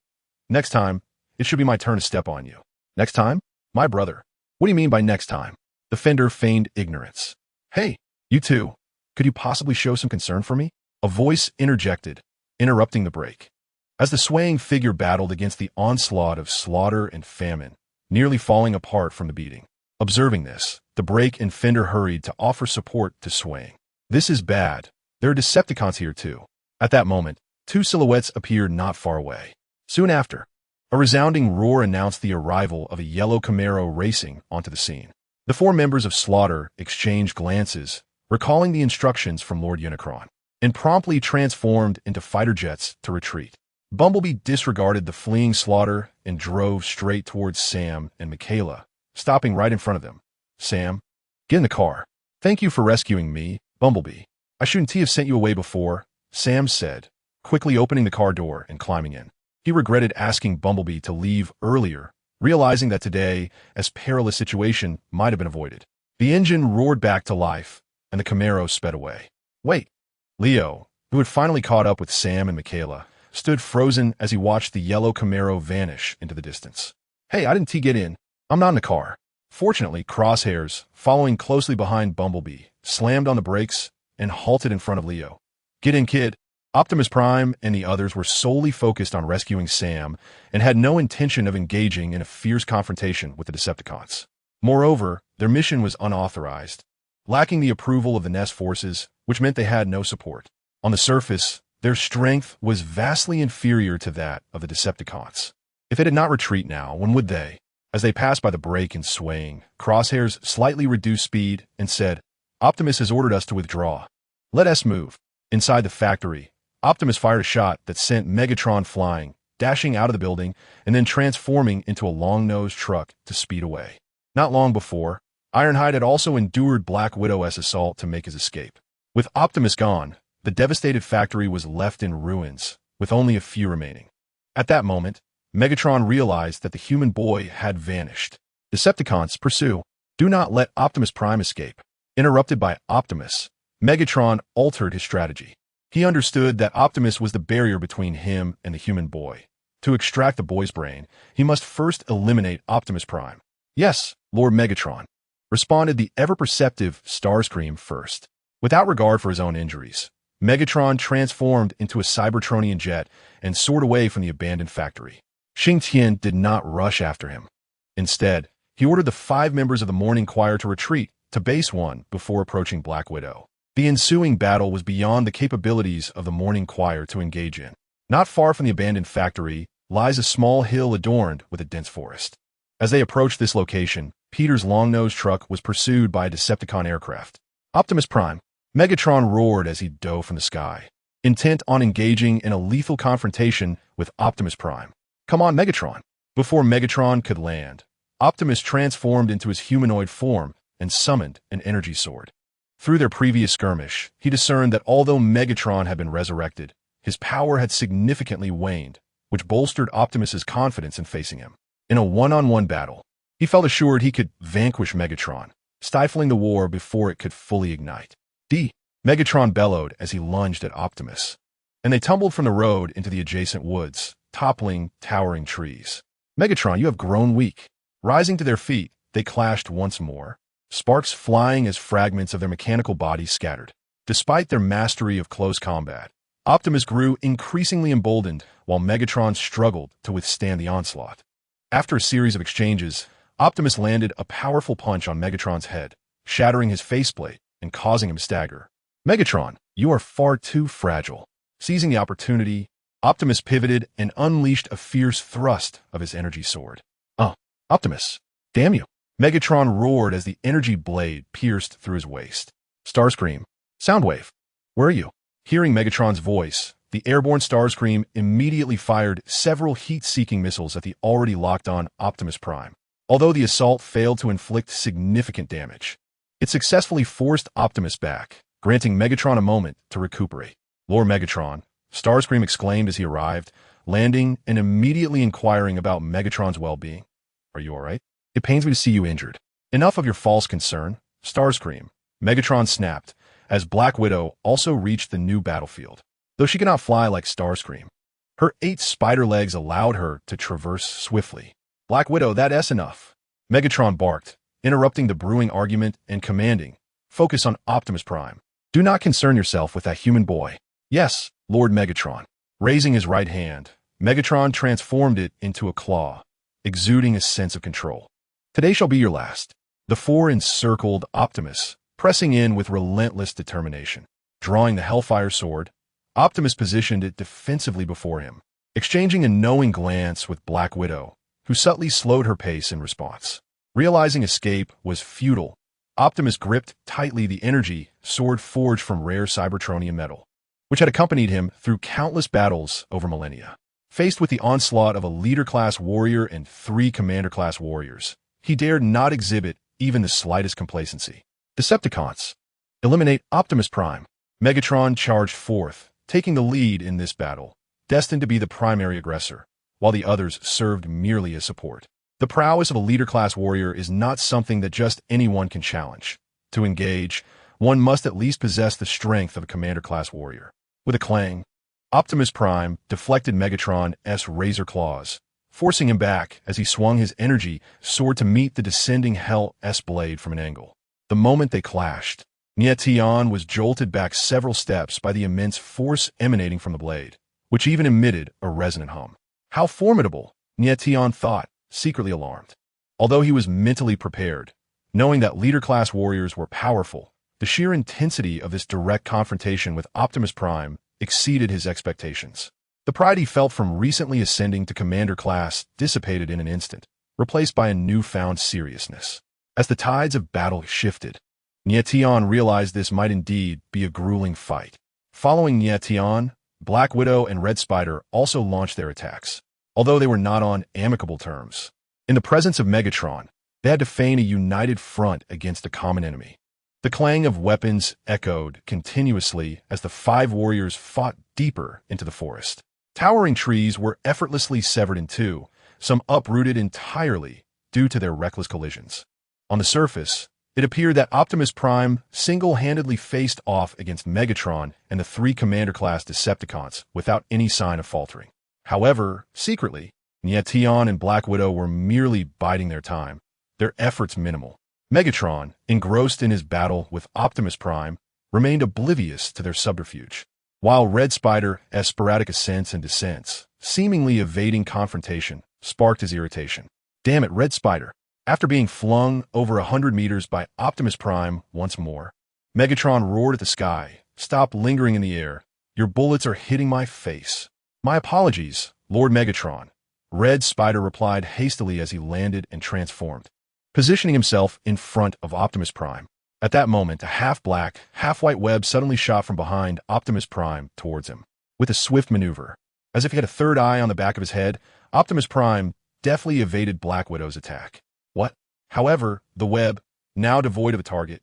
Next time, it should be my turn to step on you. Next time? My brother. What do you mean by next time? The Fender feigned ignorance. Hey, you two, could you possibly show some concern for me? A voice interjected, interrupting the Brake. As the swaying figure battled against the onslaught of slaughter and famine, nearly falling apart from the beating. Observing this, the Brake and Fender hurried to offer support to Swaying. This is bad. There are Decepticons here too. At that moment, two silhouettes appeared not far away. Soon after, a resounding roar announced the arrival of a yellow Camaro racing onto the scene. The four members of Slaughter exchanged glances, recalling the instructions from Lord Unicron, and promptly transformed into fighter jets to retreat. Bumblebee disregarded the fleeing Slaughter and drove straight towards Sam and Michaela, stopping right in front of them. Sam, get in the car. Thank you for rescuing me, Bumblebee. I shouldn't have sent you away before, Sam said, quickly opening the car door and climbing in. He regretted asking Bumblebee to leave earlier, realizing that today, as perilous situation might have been avoided. The engine roared back to life, and the Camaro sped away. Wait. Leo, who had finally caught up with Sam and Michaela, stood frozen as he watched the yellow Camaro vanish into the distance. "Hey, I didn't get in. I'm not in the car." Fortunately, Crosshairs, following closely behind Bumblebee, slammed on the brakes and halted in front of Leo. "Get in, kid." Optimus Prime and the others were solely focused on rescuing Sam and had no intention of engaging in a fierce confrontation with the Decepticons. Moreover, their mission was unauthorized, lacking the approval of the Nest forces, which meant they had no support. On the surface, their strength was vastly inferior to that of the Decepticons. If they did not retreat now, when would they? As they passed by the brake and swaying, Crosshairs slightly reduced speed and said, "Optimus has ordered us to withdraw. Let us move." Inside the factory, Optimus fired a shot that sent Megatron flying, dashing out of the building, and then transforming into a long-nosed truck to speed away. Not long before, Ironhide had also endured Black Widow's assault to make his escape. With Optimus gone, the devastated factory was left in ruins, with only a few remaining. At that moment, Megatron realized that the human boy had vanished. Decepticons, pursue. Do not let Optimus Prime escape. Interrupted by Optimus, Megatron altered his strategy. He understood that Optimus was the barrier between him and the human boy. To extract the boy's brain, he must first eliminate Optimus Prime. "Yes, Lord Megatron," responded the ever-perceptive Starscream first. Without regard for his own injuries, Megatron transformed into a Cybertronian jet and soared away from the abandoned factory. Nie Tian did not rush after him. Instead, he ordered the 5 members of the Morning Choir to retreat to Base 1 before approaching Black Widow. The ensuing battle was beyond the capabilities of the Morning Choir to engage in. Not far from the abandoned factory lies a small hill adorned with a dense forest. As they approached this location, Peter's long-nosed truck was pursued by a Decepticon aircraft. "Optimus Prime!" Megatron roared as he dove from the sky, intent on engaging in a lethal confrontation with Optimus Prime. "Come on, Megatron!" Before Megatron could land, Optimus transformed into his humanoid form and summoned an energy sword. Through their previous skirmish, he discerned that although Megatron had been resurrected, his power had significantly waned, which bolstered Optimus's confidence in facing him. In a one-on-one battle, he felt assured he could vanquish Megatron, stifling the war before it could fully ignite. Megatron bellowed as he lunged at Optimus, and they tumbled from the road into the adjacent woods, toppling towering trees. "Megatron, you have grown weak." Rising to their feet, they clashed once more, sparks flying as fragments of their mechanical bodies scattered. Despite their mastery of close combat, Optimus grew increasingly emboldened while Megatron struggled to withstand the onslaught. After a series of exchanges, Optimus landed a powerful punch on Megatron's head, shattering his faceplate and causing him to stagger. "Megatron, you are far too fragile." Seizing the opportunity, Optimus pivoted and unleashed a fierce thrust of his energy sword. Optimus, damn you!" Megatron roared as the energy blade pierced through his waist. "Starscream, Soundwave, where are you?" Hearing Megatron's voice, the airborne Starscream immediately fired several heat-seeking missiles at the already locked-on Optimus Prime. Although the assault failed to inflict significant damage, it successfully forced Optimus back, granting Megatron a moment to recuperate. "Lord Megatron," Starscream exclaimed as he arrived, landing and immediately inquiring about Megatron's well-being. "Are you all right? It pains me to see you injured." "Enough of your false concern, Starscream," Megatron snapped, as Black Widow also reached the new battlefield. Though she could not fly like Starscream, her 8 spider legs allowed her to traverse swiftly. "Black Widow, that's enough," Megatron barked, interrupting the brewing argument and commanding, "Focus on Optimus Prime. Do not concern yourself with that human boy." "Yes, Lord Megatron." Raising his right hand, Megatron transformed it into a claw, exuding a sense of control. "Today shall be your last." The 4 encircled Optimus, pressing in with relentless determination. Drawing the Hellfire Sword, Optimus positioned it defensively before him, exchanging a knowing glance with Black Widow, who subtly slowed her pace in response. Realizing escape was futile, Optimus gripped tightly the energy sword forged from rare Cybertronian metal, which had accompanied him through countless battles over millennia. Faced with the onslaught of a leader-class warrior and 3 commander-class warriors, he dared not exhibit even the slightest complacency. "Decepticons, eliminate Optimus Prime." Megatron charged forth, taking the lead in this battle, destined to be the primary aggressor, while the others served merely as support. The prowess of a leader-class warrior is not something that just anyone can challenge. To engage, one must at least possess the strength of a commander-class warrior. With a clang, Optimus Prime deflected Megatron's razor claws, forcing him back as he swung his energy sword to meet the descending Hell's blade from an angle. The moment they clashed, Nie Tian was jolted back several steps by the immense force emanating from the blade, which even emitted a resonant hum. How formidable, Nie Tian thought, secretly alarmed. Although he was mentally prepared, knowing that leader-class warriors were powerful, the sheer intensity of this direct confrontation with Optimus Prime exceeded his expectations. The pride he felt from recently ascending to commander class dissipated in an instant, replaced by a newfound seriousness. As the tides of battle shifted, Nie Tian realized this might indeed be a grueling fight. Following Nie Tian, Black Widow and Red Spider also launched their attacks, although they were not on amicable terms. In the presence of Megatron, they had to feign a united front against a common enemy. The clang of weapons echoed continuously as the five warriors fought deeper into the forest. Towering trees were effortlessly severed in two, some uprooted entirely due to their reckless collisions. On the surface, it appeared that Optimus Prime single-handedly faced off against Megatron and the three Commander-class Decepticons without any sign of faltering. However, secretly, Nie Tian and Black Widow were merely biding their time, their efforts minimal. Megatron, engrossed in his battle with Optimus Prime, remained oblivious to their subterfuge, while Red Spider's sporadic ascents and descents, seemingly evading confrontation, sparked his irritation. Damn it, Red Spider! After being flung over 100 meters by Optimus Prime once more, Megatron roared at the sky. Stop lingering in the air. Your bullets are hitting my face. My apologies, Lord Megatron. Red Spider replied hastily as he landed and transformed, positioning himself in front of Optimus Prime. At that moment, a half-black, half-white web suddenly shot from behind Optimus Prime towards him. With a swift maneuver, as if he had a third eye on the back of his head, Optimus Prime deftly evaded Black Widow's attack. What? However, the web, now devoid of a target,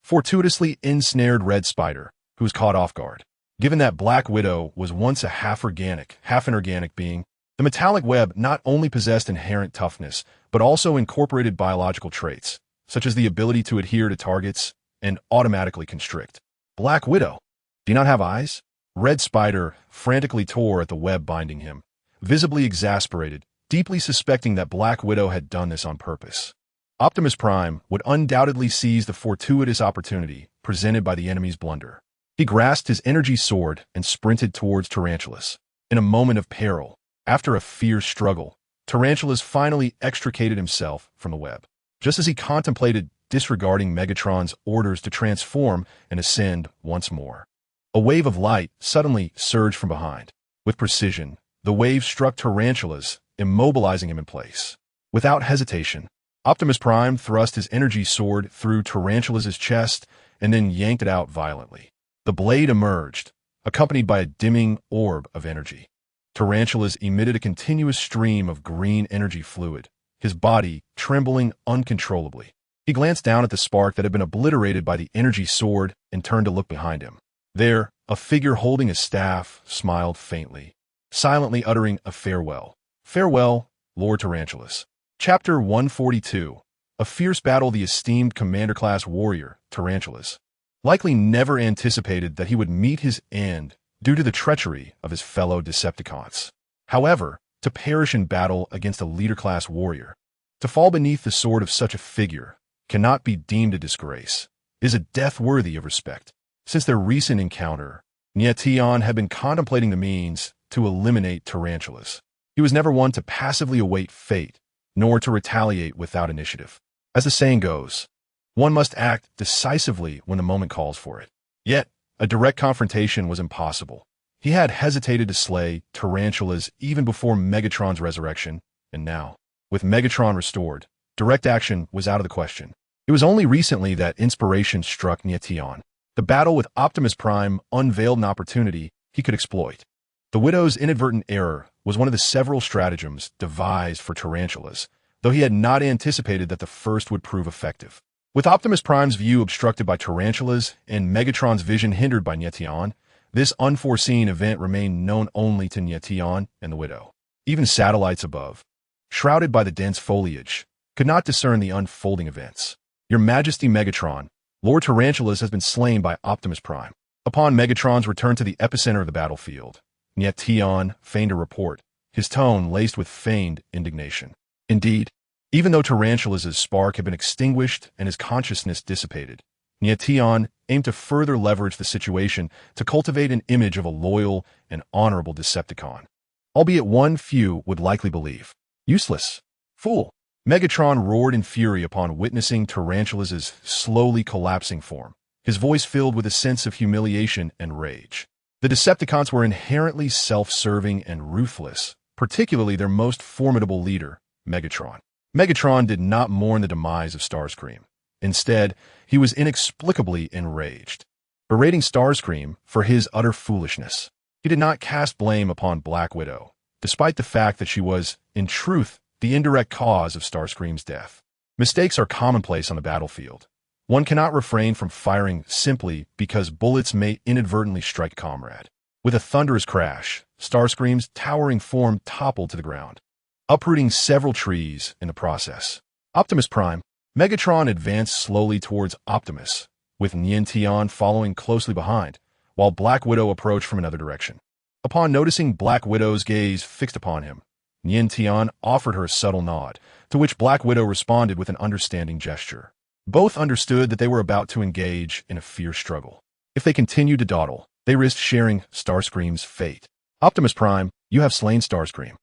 fortuitously ensnared Red Spider, who was caught off guard. Given that Black Widow was once a half-organic, half-inorganic being, the metallic web not only possessed inherent toughness, but also incorporated biological traits, such as the ability to adhere to targets and automatically constrict. Black Widow, do you not have eyes? Red Spider frantically tore at the web binding him, visibly exasperated, deeply suspecting that Black Widow had done this on purpose. Optimus Prime would undoubtedly seize the fortuitous opportunity presented by the enemy's blunder. He grasped his energy sword and sprinted towards Tarantulas. In a moment of peril, after a fierce struggle, Tarantulas finally extricated himself from the web. Just as he contemplated disregarding Megatron's orders to transform and ascend once more, a wave of light suddenly surged from behind. With precision, the wave struck Tarantulas, immobilizing him in place. Without hesitation, Optimus Prime thrust his energy sword through Tarantulas' chest and then yanked it out violently. The blade emerged, accompanied by a dimming orb of energy. Tarantulas emitted a continuous stream of green energy fluid, his body trembling uncontrollably. He glanced down at the spark that had been obliterated by the energy sword and turned to look behind him. There, a figure holding a staff smiled faintly, silently uttering a farewell. Farewell, Lord Tarantulas. Chapter 142. A fierce battle. The esteemed commander-class warrior, Tarantulas, likely never anticipated that he would meet his end due to the treachery of his fellow Decepticons. However, to perish in battle against a leader-class warrior, to fall beneath the sword of such a figure, cannot be deemed a disgrace. It is a death worthy of respect. Since their recent encounter, Nie Tian had been contemplating the means to eliminate Tarantulas. He was never one to passively await fate, nor to retaliate without initiative. As the saying goes, one must act decisively when the moment calls for it. Yet, a direct confrontation was impossible. He had hesitated to slay Tarantulas even before Megatron's resurrection, and now, with Megatron restored, direct action was out of the question. It was only recently that inspiration struck Nie Tian. The battle with Optimus Prime unveiled an opportunity he could exploit. The Widow's inadvertent error was one of the several stratagems devised for Tarantulas, though he had not anticipated that the first would prove effective. With Optimus Prime's view obstructed by Tarantulas and Megatron's vision hindered by Nie Tian, this unforeseen event remained known only to Nie Tian and the Widow. Even satellites above, shrouded by the dense foliage, could not discern the unfolding events. Your Majesty Megatron, Lord Tarantulas has been slain by Optimus Prime. Upon Megatron's return to the epicenter of the battlefield, Nie Tian feigned a report, his tone laced with feigned indignation. Indeed, even though Tarantula's spark had been extinguished and his consciousness dissipated, Nie Tian aimed to further leverage the situation to cultivate an image of a loyal and honorable Decepticon, albeit one few would likely believe. Useless. Fool. Megatron roared in fury upon witnessing Tarantula's slowly collapsing form, his voice filled with a sense of humiliation and rage. The Decepticons were inherently self-serving and ruthless, particularly their most formidable leader, Megatron. Megatron did not mourn the demise of Starscream. Instead, he was inexplicably enraged, berating Starscream for his utter foolishness. He did not cast blame upon Black Widow, despite the fact that she was, in truth, the indirect cause of Starscream's death. Mistakes are commonplace on the battlefield. One cannot refrain from firing simply because bullets may inadvertently strike a comrade. With a thunderous crash, Starscream's towering form toppled to the ground, uprooting several trees in the process. Optimus Prime. Megatron advanced slowly towards Optimus, with Nie Tian following closely behind, while Black Widow approached from another direction. Upon noticing Black Widow's gaze fixed upon him, Nie Tian offered her a subtle nod, to which Black Widow responded with an understanding gesture. Both understood that they were about to engage in a fierce struggle. If they continued to dawdle, they risked sharing Starscream's fate. Optimus Prime, you have slain Starscream.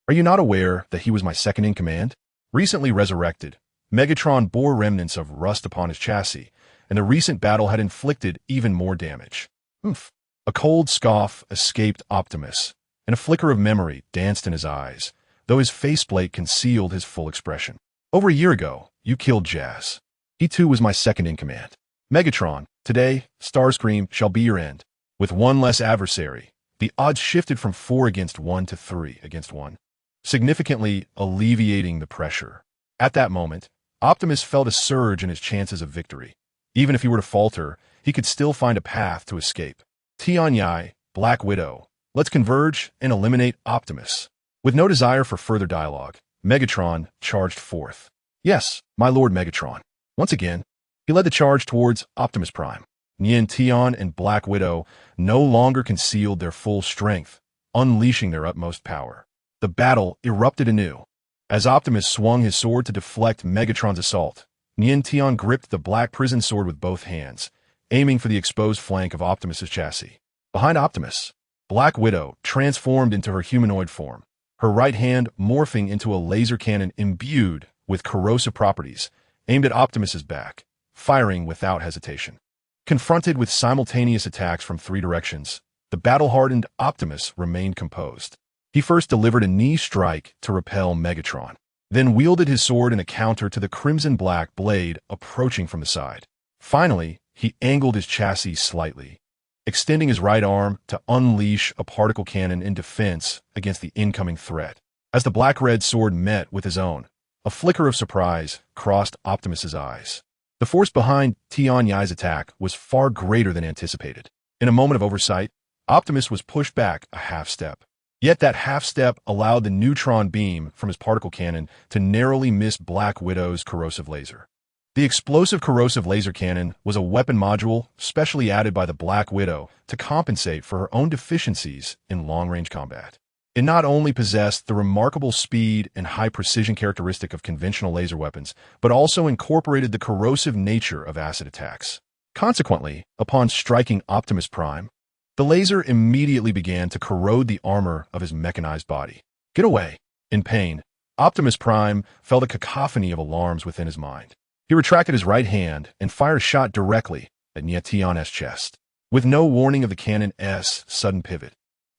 Are you not aware that he was my second-in-command? Recently resurrected, Megatron bore remnants of rust upon his chassis, and the recent battle had inflicted even more damage. Oomph. A cold scoff escaped Optimus, and a flicker of memory danced in his eyes, though his faceplate concealed his full expression. Over a year ago, you killed Jazz. He too was my second-in-command. Megatron, today, Starscream shall be your end. With one less adversary, the odds shifted from 4 against 1 to 3 against 1, significantly alleviating the pressure. At that moment, Optimus felt a surge in his chances of victory. Even if he were to falter, he could still find a path to escape. Tian Yai, Black Widow, let's converge and eliminate Optimus. With no desire for further dialogue, Megatron charged forth. Yes, my Lord Megatron. Once again, he led the charge towards Optimus Prime. Nie Tian and Black Widow no longer concealed their full strength, unleashing their utmost power. The battle erupted anew. As Optimus swung his sword to deflect Megatron's assault, Nie Tian gripped the black prison sword with both hands, aiming for the exposed flank of Optimus's chassis. Behind Optimus, Black Widow transformed into her humanoid form, her right hand morphing into a laser cannon imbued with corrosive properties, aimed at Optimus's back, firing without hesitation. Confronted with simultaneous attacks from 3 directions, the battle-hardened Optimus remained composed. He first delivered a knee strike to repel Megatron, then wielded his sword in a counter to the crimson-black blade approaching from the side. Finally, he angled his chassis slightly, extending his right arm to unleash a particle cannon in defense against the incoming threat. As the black-red sword met with his own, a flicker of surprise crossed Optimus's eyes. The force behind Tian Yai's attack was far greater than anticipated. In a moment of oversight, Optimus was pushed back a half-step. Yet that half-step allowed the neutron beam from his particle cannon to narrowly miss Black Widow's corrosive laser. The explosive corrosive laser cannon was a weapon module specially added by the Black Widow to compensate for her own deficiencies in long-range combat. It not only possessed the remarkable speed and high-precision characteristic of conventional laser weapons, but also incorporated the corrosive nature of acid attacks. Consequently, upon striking Optimus Prime, the laser immediately began to corrode the armor of his mechanized body. Get away! In pain, Optimus Prime felt a cacophony of alarms within his mind. He retracted his right hand and fired a shot directly at Nie Tian's chest. With no warning of the cannon's sudden pivot,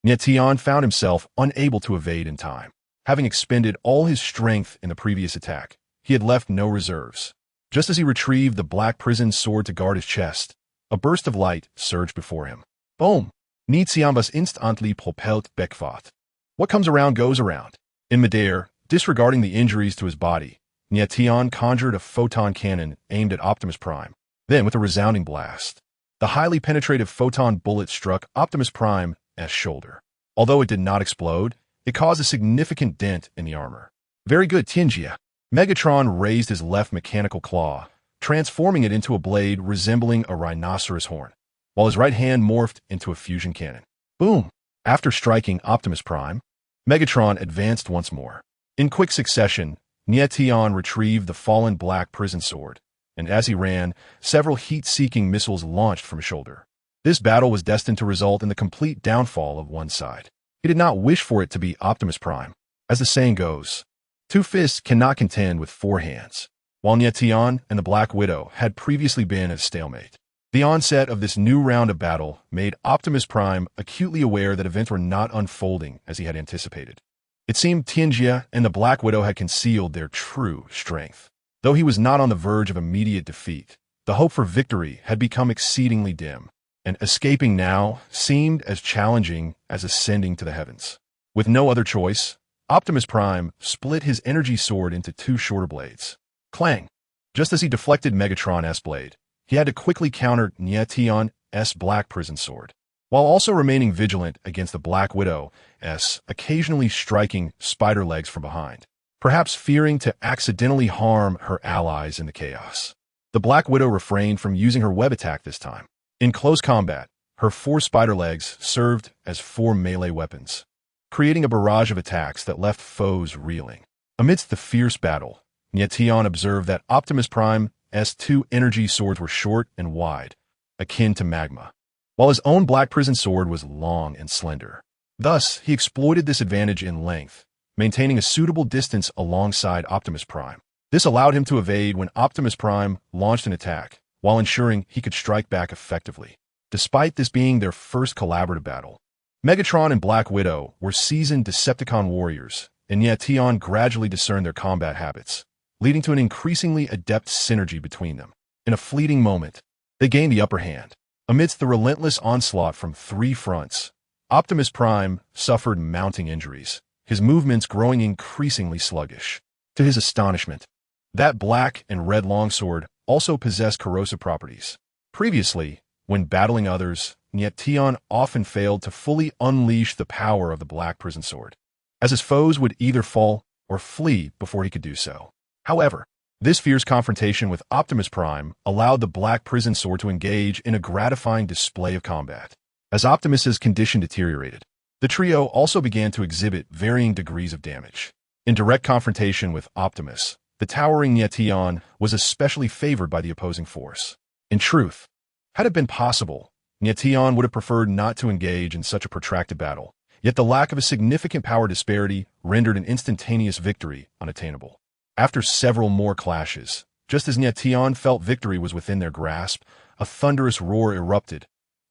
Nie Tian found himself unable to evade in time. Having expended all his strength in the previous attack, he had left no reserves. Just as he retrieved the black prison sword to guard his chest, a burst of light surged before him. Boom! Nie Tian was instantly propelled backward. What comes around goes around. In midair, disregarding the injuries to his body, Nie Tian conjured a photon cannon aimed at Optimus Prime. Then, with a resounding blast, the highly penetrative photon bullet struck Optimus Prime's shoulder. Although it did not explode, it caused a significant dent in the armor. Very good, Tianjia. Megatron raised his left mechanical claw, transforming it into a blade resembling a rhinoceros horn, while his right hand morphed into a fusion cannon. Boom! After striking Optimus Prime, Megatron advanced once more. In quick succession, Nie Tian retrieved the fallen black prison sword, and as he ran, several heat-seeking missiles launched from his shoulder. This battle was destined to result in the complete downfall of one side. He did not wish for it to be Optimus Prime. As the saying goes, 2 fists cannot contend with 4 hands. While Nie Tian and the Black Widow had previously been at a stalemate, the onset of this new round of battle made Optimus Prime acutely aware that events were not unfolding as he had anticipated. It seemed Tianjia and the Black Widow had concealed their true strength. Though he was not on the verge of immediate defeat, the hope for victory had become exceedingly dim, and escaping now seemed as challenging as ascending to the heavens. With no other choice, Optimus Prime split his energy sword into 2 shorter blades. Clang! Just as he deflected Megatron's blade, he had to quickly counter Nie Tian's black prison sword, while also remaining vigilant against the Black Widow's occasionally striking spider legs from behind, perhaps fearing to accidentally harm her allies in the chaos. The Black Widow refrained from using her web attack this time. In close combat, her 4 spider legs served as 4 melee weapons, creating a barrage of attacks that left foes reeling. Amidst the fierce battle, Nie Tian observed that Optimus Prime's 2 energy swords were short and wide, akin to magma, while his own black prison sword was long and slender. Thus, he exploited this advantage in length, maintaining a suitable distance alongside Optimus Prime. This allowed him to evade when Optimus Prime launched an attack, while ensuring he could strike back effectively. Despite this being their first collaborative battle, Megatron and Black Widow were seasoned Decepticon warriors, and Nie Tian gradually discerned their combat habits, leading to an increasingly adept synergy between them. In a fleeting moment, they gained the upper hand. Amidst the relentless onslaught from 3 fronts, Optimus Prime suffered mounting injuries, his movements growing increasingly sluggish. To his astonishment, that black and red longsword also possessed corrosive properties. Previously, when battling others, Nie Tian often failed to fully unleash the power of the black prison sword, as his foes would either fall or flee before he could do so. However, this fierce confrontation with Optimus Prime allowed the black prison sword to engage in a gratifying display of combat. As Optimus's condition deteriorated, the trio also began to exhibit varying degrees of damage. In direct confrontation with Optimus, the towering Nie Tian was especially favored by the opposing force. In truth, had it been possible, Nie Tian would have preferred not to engage in such a protracted battle, yet the lack of a significant power disparity rendered an instantaneous victory unattainable. After several more clashes, just as Nie Tian felt victory was within their grasp, a thunderous roar erupted.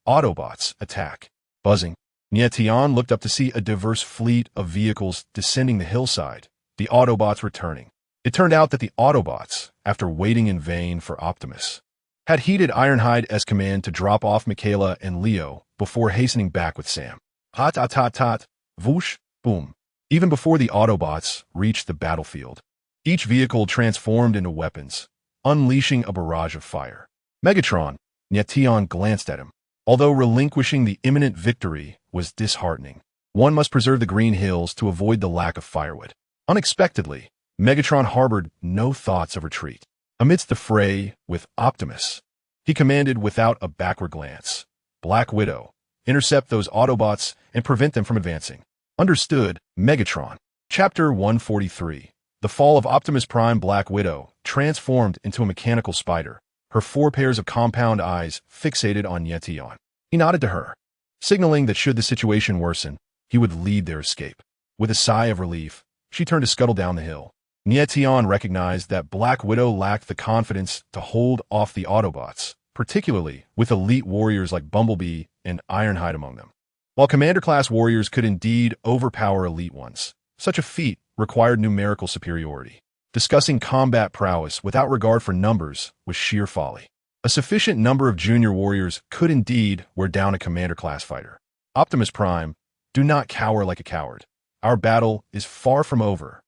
Autobots attack. Buzzing, Nie Tian looked up to see a diverse fleet of vehicles descending the hillside, the Autobots returning. It turned out that the Autobots, after waiting in vain for Optimus, had heeded Ironhide's command to drop off Michaela and Leo before hastening back with Sam. Hot, hot, hot, hot, whoosh, boom. Even before the Autobots reached the battlefield, each vehicle transformed into weapons, unleashing a barrage of fire. Megatron, Nie Tian glanced at him. Although relinquishing the imminent victory was disheartening, one must preserve the green hills to avoid the lack of firewood. Unexpectedly, Megatron harbored no thoughts of retreat. Amidst the fray with Optimus, he commanded without a backward glance, Black Widow, intercept those Autobots and prevent them from advancing. Understood, Megatron. Chapter 143. The fall of Optimus Prime. Black Widow transformed into a mechanical spider, her 4 pairs of compound eyes fixated on Nie Tian. He nodded to her, signaling that should the situation worsen, he would lead their escape. With a sigh of relief, she turned to scuttle down the hill. Nie Tian recognized that Black Widow lacked the confidence to hold off the Autobots, particularly with elite warriors like Bumblebee and Ironhide among them. While commander-class warriors could indeed overpower elite ones, such a feat required numerical superiority. Discussing combat prowess without regard for numbers was sheer folly. A sufficient number of junior warriors could indeed wear down a commander-class fighter. Optimus Prime, do not cower like a coward. Our battle is far from over.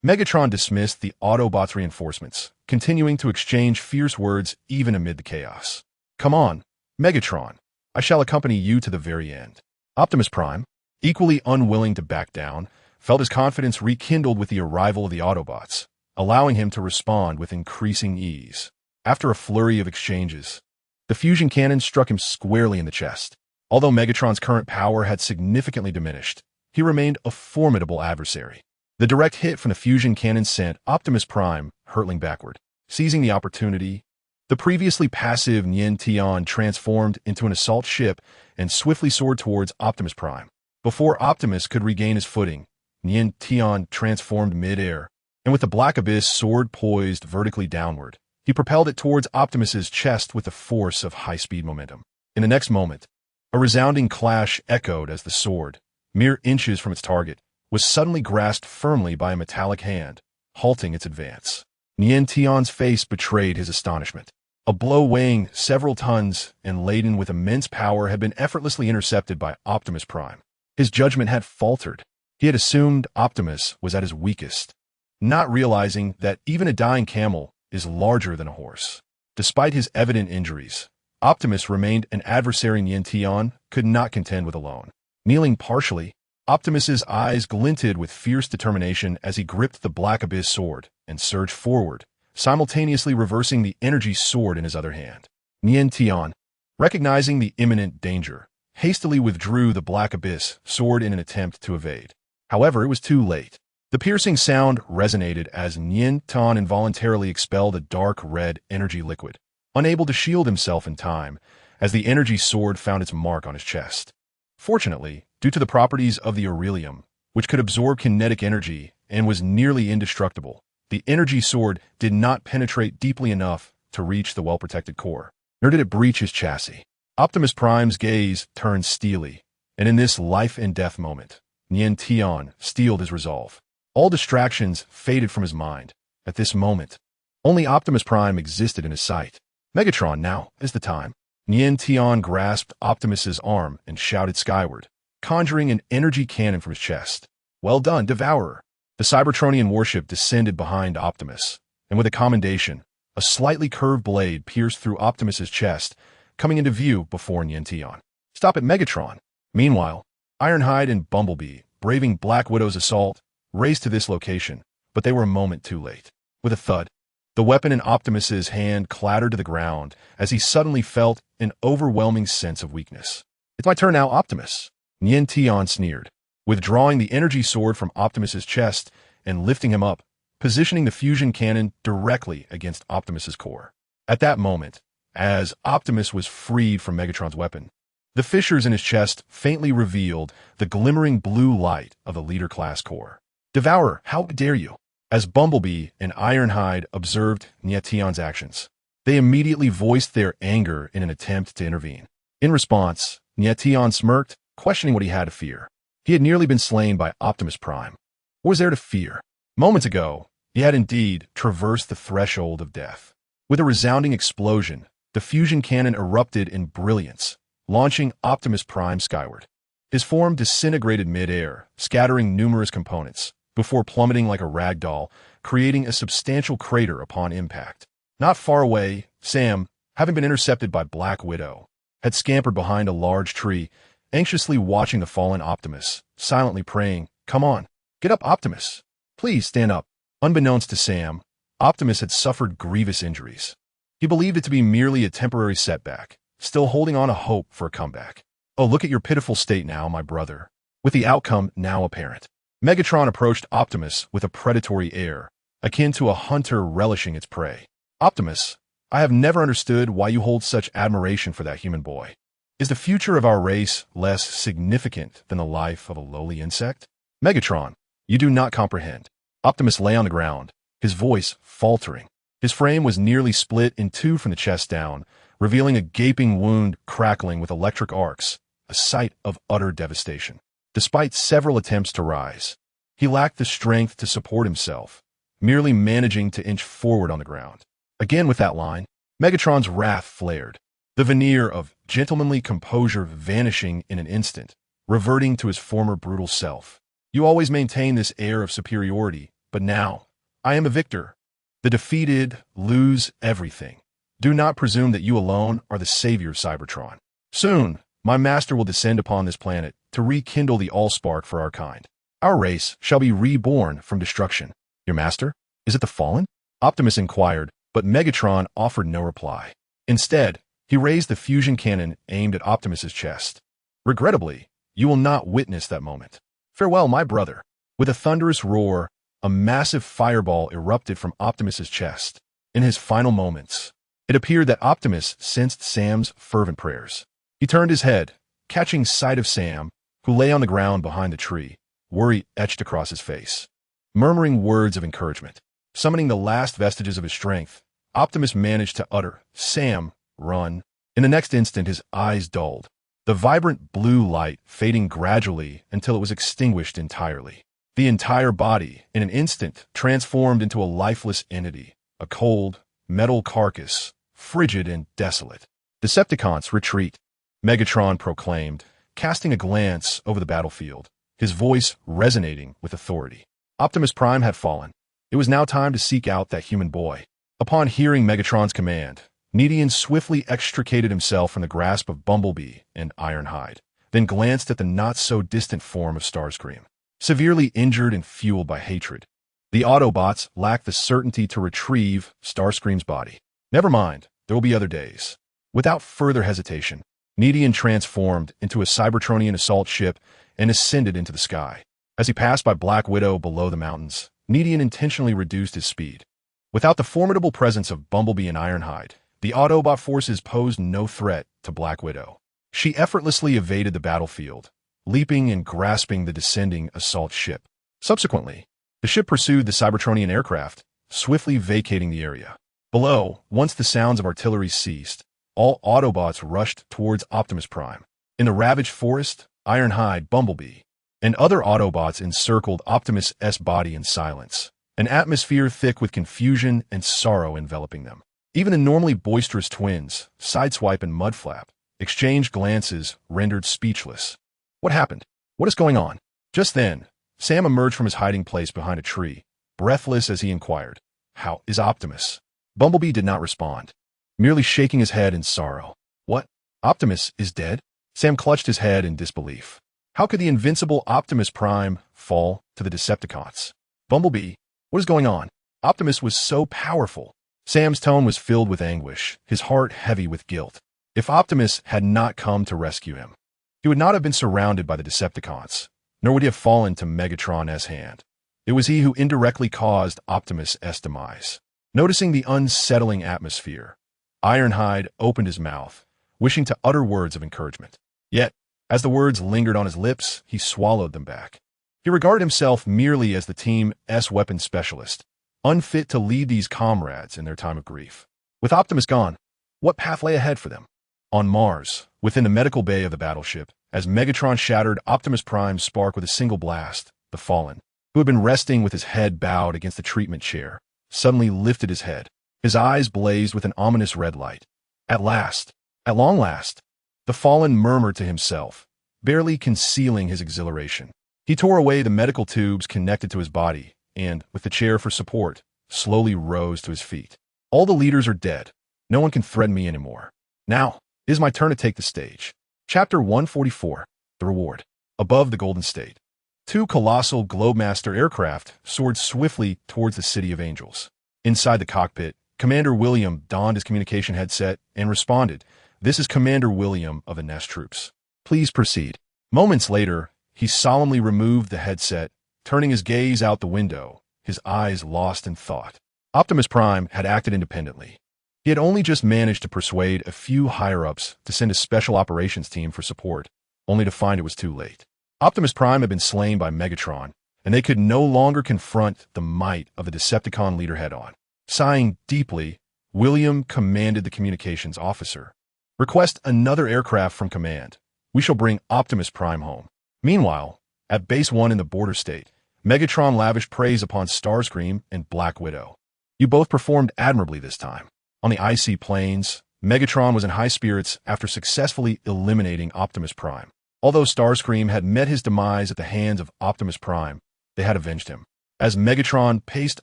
Megatron dismissed the Autobots' reinforcements, continuing to exchange fierce words even amid the chaos. Come on, Megatron. I shall accompany you to the very end. Optimus Prime, equally unwilling to back down, felt his confidence rekindled with the arrival of the Autobots, allowing him to respond with increasing ease. After a flurry of exchanges, the fusion cannon struck him squarely in the chest. Although Megatron's current power had significantly diminished, he remained a formidable adversary. The direct hit from the fusion cannon sent Optimus Prime hurtling backward. Seizing the opportunity, the previously passive Nie Tian transformed into an assault ship and swiftly soared towards Optimus Prime. Before Optimus could regain his footing, Nie Tian transformed mid-air, and with the Black Abyss sword poised vertically downward, he propelled it towards Optimus's chest with the force of high-speed momentum. In the next moment, a resounding clash echoed as the sword, mere inches from its target, was suddenly grasped firmly by a metallic hand, halting its advance. Nie Tian's face betrayed his astonishment. A blow weighing several tons and laden with immense power had been effortlessly intercepted by Optimus Prime. His judgment had faltered. He had assumed Optimus was at his weakest, not realizing that even a dying camel is larger than a horse. Despite his evident injuries, Optimus remained an adversary Nie Tian could not contend with alone. Kneeling partially, Optimus's eyes glinted with fierce determination as he gripped the Black Abyss sword and surged forward, simultaneously reversing the energy sword in his other hand. Nie Tian, recognizing the imminent danger, hastily withdrew the Black Abyss sword in an attempt to evade. However, it was too late. The piercing sound resonated as Nie Tian involuntarily expelled a dark red energy liquid, unable to shield himself in time as the energy sword found its mark on his chest. Fortunately, due to the properties of the beryllium, which could absorb kinetic energy and was nearly indestructible, the energy sword did not penetrate deeply enough to reach the well-protected core, nor did it breach his chassis. Optimus Prime's gaze turned steely, and in this life-and-death moment, Nie Tian steeled his resolve. All distractions faded from his mind. At this moment, only Optimus Prime existed in his sight. Megatron, now is the time. Nie Tian grasped Optimus's arm and shouted skyward, conjuring an energy cannon from his chest. Well done, Devourer! The Cybertronian warship descended behind Optimus, and with a commendation, a slightly curved blade pierced through Optimus's chest, coming into view before Nie Tian. Stop it, Megatron! Meanwhile, Ironhide and Bumblebee, braving Black Widow's assault, raced to this location, but they were a moment too late. With a thud, the weapon in Optimus's hand clattered to the ground as he suddenly felt an overwhelming sense of weakness. It's my turn now, Optimus. Nie Tian sneered, withdrawing the energy sword from Optimus's chest and lifting him up, positioning the fusion cannon directly against Optimus's core. At that moment, as Optimus was freed from Megatron's weapon, the fissures in his chest faintly revealed the glimmering blue light of the leader-class core. Devourer, how dare you? As Bumblebee and Ironhide observed Nie Tian's actions, they immediately voiced their anger in an attempt to intervene. In response, Nie Tian smirked, questioning what he had to fear. He had nearly been slain by Optimus Prime. What was there to fear? Moments ago, he had indeed traversed the threshold of death. With a resounding explosion, the fusion cannon erupted in brilliance, launching Optimus Prime skyward. His form disintegrated mid-air, scattering numerous components, before plummeting like a rag doll, creating a substantial crater upon impact. Not far away, Sam, having been intercepted by Black Widow, had scampered behind a large tree, anxiously watching the fallen Optimus, silently praying, "Come on, get up, Optimus. Please stand up." Unbeknownst to Sam, Optimus had suffered grievous injuries. He believed it to be merely a temporary setback, still holding on a hope for a comeback. "Oh, look at your pitiful state now, my brother." With the outcome now apparent, Megatron approached Optimus with a predatory air, akin to a hunter relishing its prey. "Optimus, I have never understood why you hold such admiration for that human boy. Is the future of our race less significant than the life of a lowly insect?" "Megatron, you do not comprehend." Optimus lay on the ground, his voice faltering. His frame was nearly split in two from the chest down, revealing a gaping wound crackling with electric arcs, a sight of utter devastation. Despite several attempts to rise, he lacked the strength to support himself, merely managing to inch forward on the ground. Again with that line, Megatron's wrath flared, the veneer of gentlemanly composure vanishing in an instant, reverting to his former brutal self. "You always maintain this air of superiority, but now, I am a victor. The defeated lose everything. Do not presume that you alone are the savior of Cybertron. Soon, my master will descend upon this planet to rekindle the Allspark for our kind. Our race shall be reborn from destruction." "Your master? Is it the Fallen?" Optimus inquired, but Megatron offered no reply. Instead, he raised the fusion cannon aimed at Optimus's chest. Regrettably, you will not witness that moment. Farewell, my brother. With a thunderous roar, a massive fireball erupted from Optimus's chest. In his final moments, it appeared that Optimus sensed Sam's fervent prayers. He turned his head, catching sight of Sam, who lay on the ground behind the tree, worry etched across his face. Murmuring words of encouragement, summoning the last vestiges of his strength, Optimus managed to utter, "Sam, run." In the next instant, his eyes dulled, the vibrant blue light fading gradually until it was extinguished entirely. The entire body, in an instant, transformed into a lifeless entity, a cold, metal carcass, frigid and desolate. Decepticons retreat, Megatron proclaimed, casting a glance over the battlefield, his voice resonating with authority. Optimus Prime had fallen. It was now time to seek out that human boy. Upon hearing Megatron's command, Nie Tian swiftly extricated himself from the grasp of Bumblebee and Ironhide, then glanced at the not-so-distant form of Starscream, severely injured and fueled by hatred. The Autobots lacked the certainty to retrieve Starscream's body. Never mind, there will be other days. Without further hesitation, Nie Tian transformed into a Cybertronian assault ship and ascended into the sky. As he passed by Black Widow below the mountains, Nie Tian intentionally reduced his speed. Without the formidable presence of Bumblebee and Ironhide, the Autobot forces posed no threat to Black Widow. She effortlessly evaded the battlefield, leaping and grasping the descending assault ship. Subsequently, the ship pursued the Cybertronian aircraft, swiftly vacating the area. Below, once the sounds of artillery ceased, all Autobots rushed towards Optimus Prime. In the ravaged forest, Ironhide, Bumblebee, and other Autobots encircled Optimus' body in silence, an atmosphere thick with confusion and sorrow enveloping them. Even the normally boisterous twins, Sideswipe and Mudflap, exchanged glances rendered speechless. What happened? What is going on? Just then, Sam emerged from his hiding place behind a tree, breathless as he inquired, "How is Optimus?" Bumblebee did not respond, merely shaking his head in sorrow. "What? Optimus is dead?" Sam clutched his head in disbelief. How could the invincible Optimus Prime fall to the Decepticons? "Bumblebee, what is going on? Optimus was so powerful." Sam's tone was filled with anguish, his heart heavy with guilt. If Optimus had not come to rescue him, he would not have been surrounded by the Decepticons, nor would he have fallen to Megatron's hand. It was he who indirectly caused Optimus' demise. Noticing the unsettling atmosphere, Ironhide opened his mouth, wishing to utter words of encouragement. Yet, as the words lingered on his lips, he swallowed them back. He regarded himself merely as the team's weapons specialist, unfit to lead these comrades in their time of grief. With Optimus gone, what path lay ahead for them? On Mars, within the medical bay of the battleship, as Megatron shattered Optimus Prime's spark with a single blast, the Fallen, who had been resting with his head bowed against the treatment chair, suddenly lifted his head. His eyes blazed with an ominous red light. At last, at long last, the Fallen murmured to himself, barely concealing his exhilaration. He tore away the medical tubes connected to his body, and, with the chair for support, slowly rose to his feet. All the leaders are dead. No one can threaten me anymore. Now, it is my turn to take the stage. Chapter 144, The Reward. Above the Golden State, two colossal Globemaster aircraft soared swiftly towards the City of Angels. Inside the cockpit, Commander William donned his communication headset and responded, "This is Commander William of the Nest Troops. Please proceed." Moments later, he solemnly removed the headset, turning his gaze out the window, his eyes lost in thought. Optimus Prime had acted independently. He had only just managed to persuade a few higher-ups to send a special operations team for support, only to find it was too late. Optimus Prime had been slain by Megatron, and they could no longer confront the might of the Decepticon leader head-on. Sighing deeply, William commanded the communications officer, "Request another aircraft from command. We shall bring Optimus Prime home." Meanwhile, at Base 1 in the border state, Megatron lavished praise upon Starscream and Black Widow. "You both performed admirably this time." On the icy plains, Megatron was in high spirits after successfully eliminating Optimus Prime. Although Starscream had met his demise at the hands of Optimus Prime, they had avenged him. As Megatron paced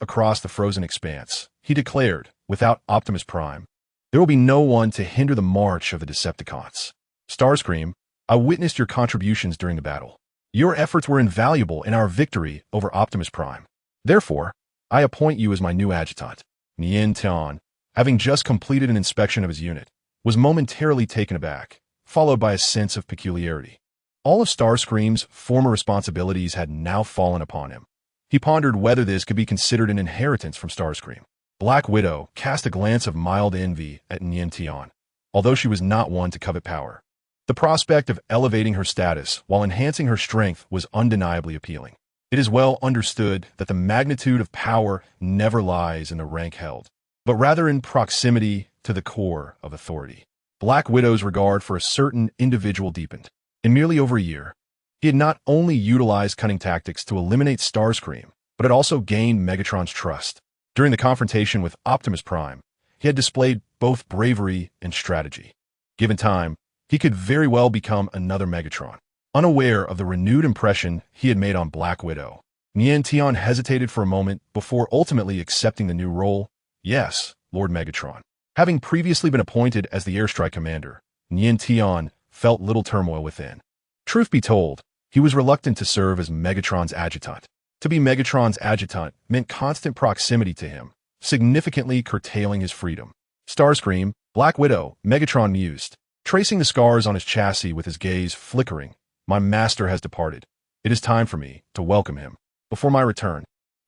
across the frozen expanse, he declared, "Without Optimus Prime, there will be no one to hinder the march of the Decepticons. Starscream, I witnessed your contributions during the battle. Your efforts were invaluable in our victory over Optimus Prime. Therefore, I appoint you as my new adjutant." Nie Tian, having just completed an inspection of his unit, was momentarily taken aback, followed by a sense of peculiarity. All of Starscream's former responsibilities had now fallen upon him. He pondered whether this could be considered an inheritance from Starscream. Black Widow cast a glance of mild envy at Nie Tian, although she was not one to covet power. The prospect of elevating her status while enhancing her strength was undeniably appealing. It is well understood that the magnitude of power never lies in the rank held, but rather in proximity to the core of authority. Black Widow's regard for a certain individual deepened. In merely over a year, he had not only utilized cunning tactics to eliminate Starscream, but had also gained Megatron's trust. During the confrontation with Optimus Prime, he had displayed both bravery and strategy. Given time, he could very well become another Megatron. Unaware of the renewed impression he had made on Black Widow, Nie Tian hesitated for a moment before ultimately accepting the new role. Yes, Lord Megatron. Having previously been appointed as the airstrike commander, Nie Tian felt little turmoil within. Truth be told, he was reluctant to serve as Megatron's adjutant. To be Megatron's adjutant meant constant proximity to him, significantly curtailing his freedom. Starscream, Black Widow, Megatron mused, tracing the scars on his chassis with his gaze flickering. My master has departed. It is time for me to welcome him. Before my return,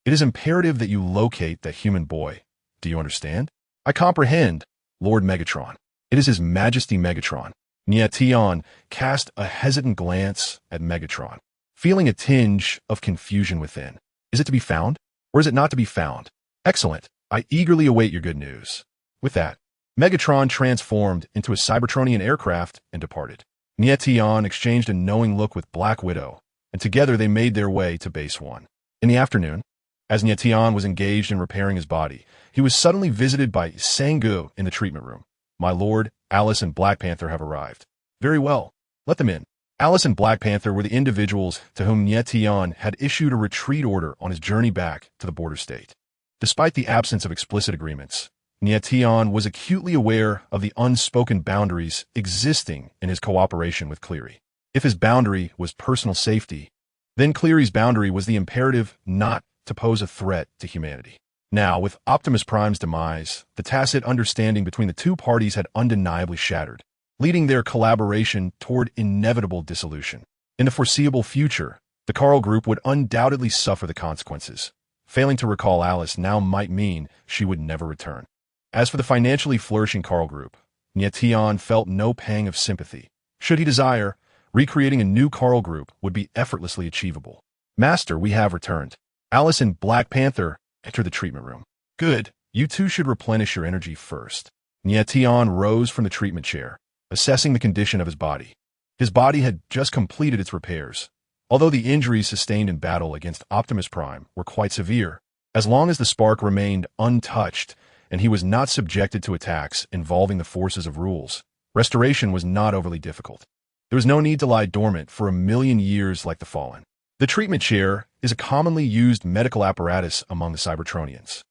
it is imperative that you locate that human boy. Do you understand? I comprehend, Lord Megatron. It is His Majesty Megatron. Nie Tian cast a hesitant glance at Megatron, feeling a tinge of confusion within. Is it to be found, or is it not to be found? Excellent. I eagerly await your good news. With that, Megatron transformed into a Cybertronian aircraft and departed. Nie Tian exchanged a knowing look with Black Widow, and together they made their way to Base 1. In the afternoon, as Nie Tian was engaged in repairing his body, he was suddenly visited by Sangu in the treatment room. My lord, Alice and Black Panther have arrived. Very well. Let them in. Alice and Black Panther were the individuals to whom Nie Tian had issued a retreat order on his journey back to the border state. Despite the absence of explicit agreements, Nie Tian was acutely aware of the unspoken boundaries existing in his cooperation with Cleary. If his boundary was personal safety, then Cleary's boundary was the imperative not to pose a threat to humanity. Now, with Optimus Prime's demise, the tacit understanding between the two parties had undeniably shattered, leading their collaboration toward inevitable dissolution. In the foreseeable future, the Carl Group would undoubtedly suffer the consequences. Failing to recall Alice now might mean she would never return. As for the financially flourishing Carl Group, Nie Tian felt no pang of sympathy. Should he desire, recreating a new Carl Group would be effortlessly achievable. Master, we have returned. Alice and Black Panther entered the treatment room. Good. You two should replenish your energy first. Nie Tian rose from the treatment chair, assessing the condition of his body. His body had just completed its repairs. Although the injuries sustained in battle against Optimus Prime were quite severe, as long as the spark remained untouched and he was not subjected to attacks involving the forces of rules, restoration was not overly difficult. There was no need to lie dormant for 1,000,000 years like the Fallen. The treatment chair is a commonly used medical apparatus among the Cybertronians,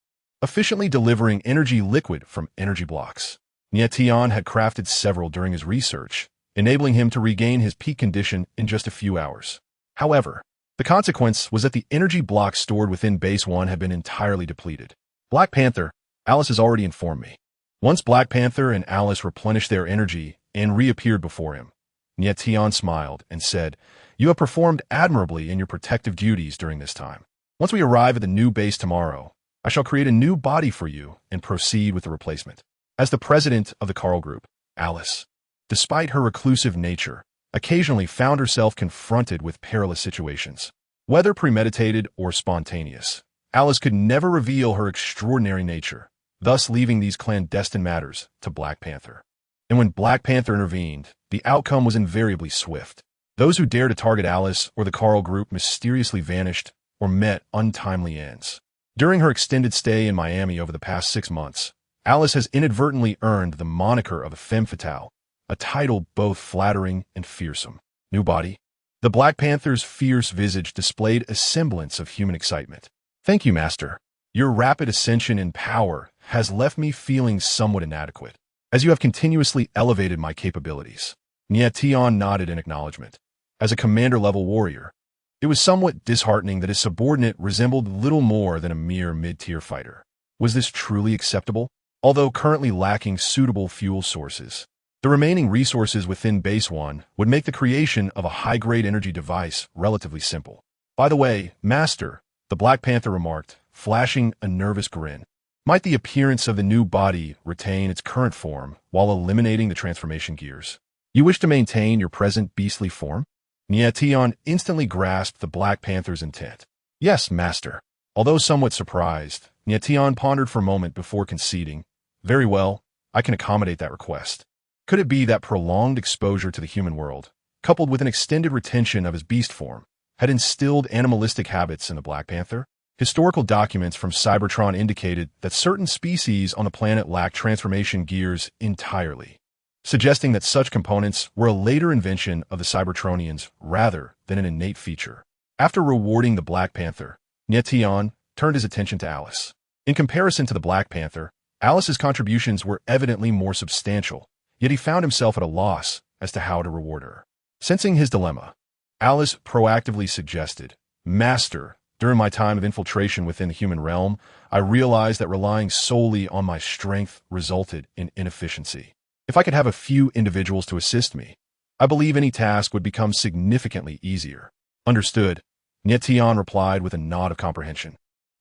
efficiently delivering energy liquid from energy blocks. Nie Tian had crafted several during his research, enabling him to regain his peak condition in just a few hours. However, the consequence was that the energy blocks stored within Base 1 had been entirely depleted. Black Panther, Alice has already informed me. Once Black Panther and Alice replenished their energy and reappeared before him, Nie Tian smiled and said, You have performed admirably in your protective duties during this time. Once we arrive at the new base tomorrow, I shall create a new body for you and proceed with the replacement. As the president of the Carl Group, Alice, despite her reclusive nature, occasionally found herself confronted with perilous situations. Whether premeditated or spontaneous, Alice could never reveal her extraordinary nature, thus leaving these clandestine matters to Black Panther. And when Black Panther intervened, the outcome was invariably swift. Those who dared to target Alice or the Carl Group mysteriously vanished or met untimely ends. During her extended stay in Miami over the past 6 months, Alice has inadvertently earned the moniker of a femme fatale, a title both flattering and fearsome. New body. The Black Panther's fierce visage displayed a semblance of human excitement. Thank you, Master. Your rapid ascension in power has left me feeling somewhat inadequate, as you have continuously elevated my capabilities. Nie Tian nodded in acknowledgement. As a commander-level warrior, it was somewhat disheartening that his subordinate resembled little more than a mere mid-tier fighter. Was this truly acceptable? Although currently lacking suitable fuel sources, The remaining resources within Base 1 would make the creation of a high-grade energy device relatively simple. By the way, Master, the Black Panther remarked, flashing a nervous grin. Might the appearance of the new body retain its current form while eliminating the transformation gears? You wish to maintain your present beastly form? Nie Tian instantly grasped the Black Panther's intent. Yes, Master. Although somewhat surprised, Nie Tian pondered for a moment before conceding. Very well, I can accommodate that request. Could it be that prolonged exposure to the human world, coupled with an extended retention of his beast form, had instilled animalistic habits in the Black Panther? Historical documents from Cybertron indicated that certain species on the planet lacked transformation gears entirely, suggesting that such components were a later invention of the Cybertronians rather than an innate feature. After rewarding the Black Panther, Nie Tian turned his attention to Alice. In comparison to the Black Panther, Alice's contributions were evidently more substantial, yet he found himself at a loss as to how to reward her. Sensing his dilemma, Alice proactively suggested, Master, during my time of infiltration within the human realm, I realized that relying solely on my strength resulted in inefficiency. If I could have a few individuals to assist me, I believe any task would become significantly easier. Understood, Nie Tian replied with a nod of comprehension.